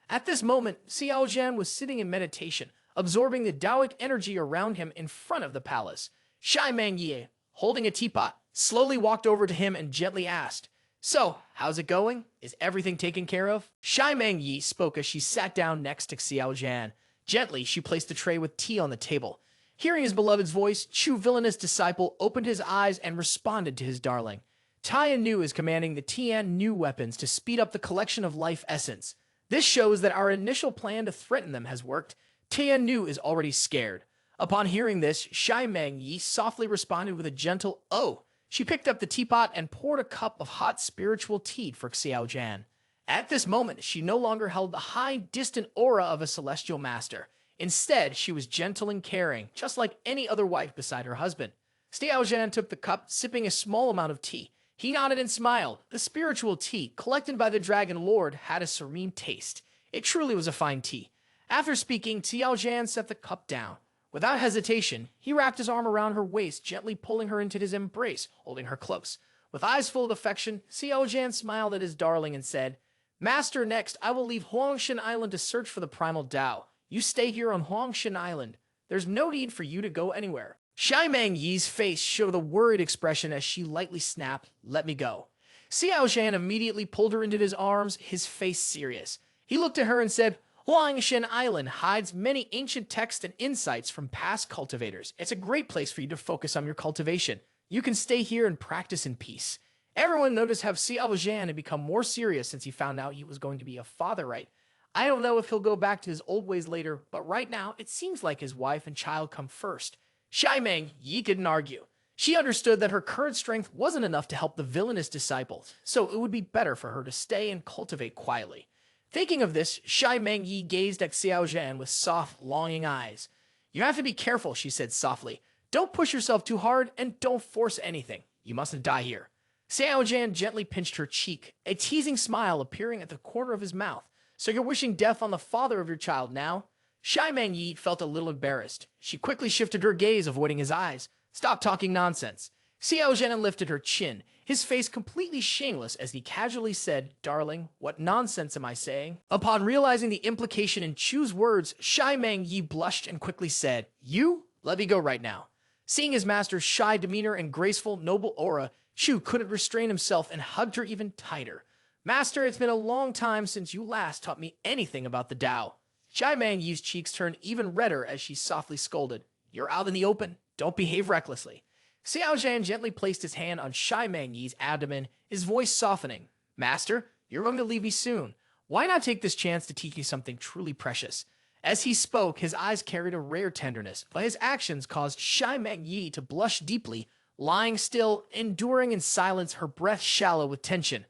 [SPEAKER 1] At this moment, Xiao Zhan was sitting in meditation, absorbing the Taoic energy around him in front of the palace. Shai Mengyi, holding a teapot, slowly walked over to him and gently asked, So, how's it going? Is everything taken care of? Shai Mengyi spoke as she sat down next to Xiao Zhan. Gently, she placed a tray with tea on the table. Hearing his beloved's voice, Chu villainous disciple opened his eyes and responded to his darling. Tian Nu is commanding the Tian Nu weapons to speed up the collection of life essence. This shows that our initial plan to threaten them has worked. Tian Nu is already scared. Upon hearing this, Shai Mengyi softly responded with a gentle "Oh." She picked up the teapot and poured a cup of hot spiritual tea for Xiao Zhan. At this moment, she no longer held the high, distant aura of a celestial master. Instead, she was gentle and caring, just like any other wife beside her husband. Xiao Zhan took the cup, sipping a small amount of tea. He nodded and smiled. The spiritual tea, collected by the Dragon Lord, had a serene taste. It truly was a fine tea. After speaking, Xiao Zhan set the cup down. Without hesitation, he wrapped his arm around her waist, gently pulling her into his embrace, holding her close. With eyes full of affection, Xiao Zhan smiled at his darling and said, Master, next, I will leave Huangshan Island to search for the Primal Tao. You stay here on Huangshan Island. There's no need for you to go anywhere. Shai Mengyi's face showed a worried expression as she lightly snapped, Let me go. Xiao Zhan immediately pulled her into his arms, his face serious. He looked at her and said, Huangshan Island hides many ancient texts and insights from past cultivators. It's a great place for you to focus on your cultivation. You can stay here and practice in peace. Everyone noticed how Xiao Zhan had become more serious since he found out he was going to be a father, right? I don't know if he'll go back to his old ways later, but right now it seems like his wife and child come first. Shai Mengyi didn't argue. She understood that her current strength wasn't enough to help the villainous disciple, so it would be better for her to stay and cultivate quietly. Thinking of this, Shai Mengyi gazed at Xiao Zhan with soft, longing eyes. You have to be careful, she said softly. Don't push yourself too hard and don't force anything. You mustn't die here. Xiao Zhan gently pinched her cheek, a teasing smile appearing at the corner of his mouth. So you're wishing death on the father of your child now? Shai Mengyi felt a little embarrassed. She quickly shifted her gaze, avoiding his eyes. Stop talking nonsense. Xiao Zhan lifted her chin, his face completely shameless as he casually said, Darling, what nonsense am I saying? Upon realizing the implication in Chu's words, Shai Mengyi blushed and quickly said, You? Let me go right now. Seeing his master's shy demeanor and graceful, noble aura, Chu couldn't restrain himself and hugged her even tighter. Master, it's been a long time since you last taught me anything about the Tao. Shai Mengyi's cheeks turned even redder as she softly scolded. You're out in the open. Don't behave recklessly. Xiao Zhan gently placed his hand on Shai Mengyi's abdomen, his voice softening. Master, you're going to leave me soon. Why not take this chance to teach you something truly precious? As he spoke, his eyes carried a rare tenderness, but his actions caused Shai Mengyi to blush deeply, lying still, enduring in silence, her breath shallow with tension.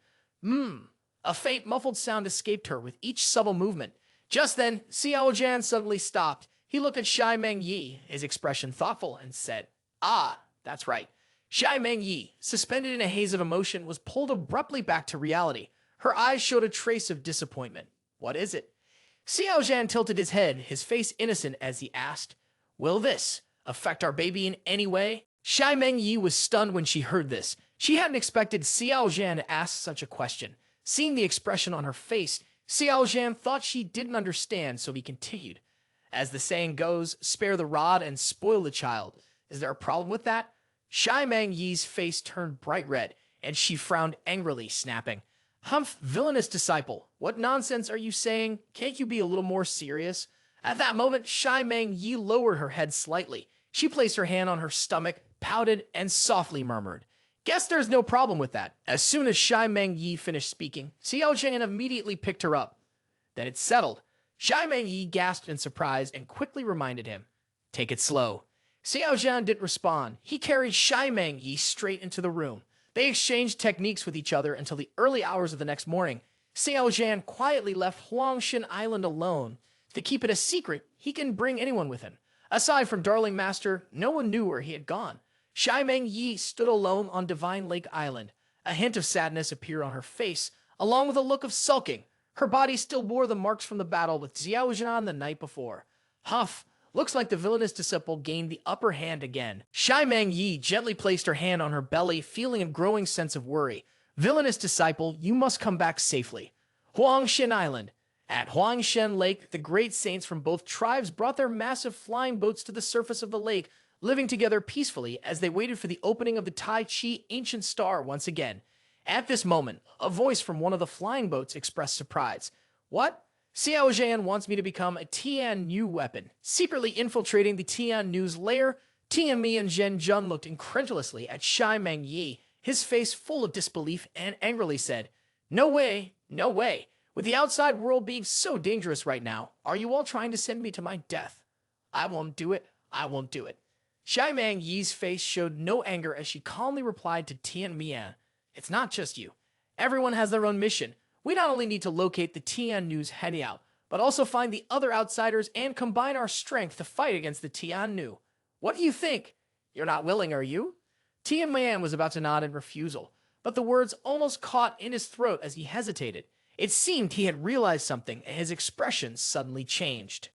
[SPEAKER 1] A faint, muffled sound escaped her with each subtle movement. Just then, Xiao Zhan suddenly stopped. He looked at Shai Mengyi, his expression thoughtful, and said, Ah, that's right. Xai Mengyi, suspended in a haze of emotion, was pulled abruptly back to reality. Her eyes showed a trace of disappointment. What is it? Xiao Zhan tilted his head, his face innocent as he asked, "Will this affect our baby in any way?" Xai Mengyi was stunned when she heard this. She hadn't expected Xiao Zhan to ask such a question. Seeing the expression on her face, Xiao Zhan thought she didn't understand, so he continued. As the saying goes, spare the rod and spoil the child. Is there a problem with that? Xai Mengyi's face turned bright red, and she frowned angrily, snapping, "Humph, villainous disciple, what nonsense are you saying? Can't you be a little more serious?" At that moment, Xai Mengyi lowered her head slightly. She placed her hand on her stomach, pouted, and softly murmured, "Guess there's no problem with that." As soon as Xai Mengyi finished speaking, Xiao Zhan immediately picked her up. "Then it's settled." Xai Mengyi gasped in surprise and quickly reminded him, "Take it slow." Xiao Zhan didn't respond. He carried Xai Mengyi straight into the room. They exchanged techniques with each other until the early hours of the next morning. Xiao Zhan quietly left Huangshan Island alone. To keep it a secret, he can bring anyone with him. Aside from Darling Master, no one knew where he had gone. Xai Mengyi stood alone on Divine Lake Island. A hint of sadness appeared on her face, along with a look of sulking. Her body still bore the marks from the battle with Xiao Zhan the night before. Huff, looks like the villainous disciple gained the upper hand again. Xai Mengyi gently placed her hand on her belly, feeling a growing sense of worry. "Villainous disciple, you must come back safely." Huangshan Island. At Huangshan Lake, the great saints from both tribes brought their massive flying boats to the surface of the lake, living together peacefully as they waited for the opening of the Tai Chi ancient star once again. At this moment, a voice from one of the flying boats expressed surprise. "What? Xiao Zhan wants me to become a Tian Nu weapon." Secretly infiltrating the Tian Nu's lair, Tian Mi and Zhen Jun looked incredulously at Xai Mengyi, his face full of disbelief, and angrily said, "No way, no way. With the outside world being so dangerous right now, are you all trying to send me to my death? I won't do it. I won't do it." Xai Mengyi's face showed no anger as she calmly replied to Tian Mian, "It's not just you. Everyone has their own mission. We not only need to locate the Tian Nu's hideout, but also find the other outsiders and combine our strength to fight against the Tian Nu. What do you think? You're not willing, are you?" Tian Mian was about to nod in refusal, but the words almost caught in his throat as he hesitated. It seemed he had realized something, and his expression suddenly changed.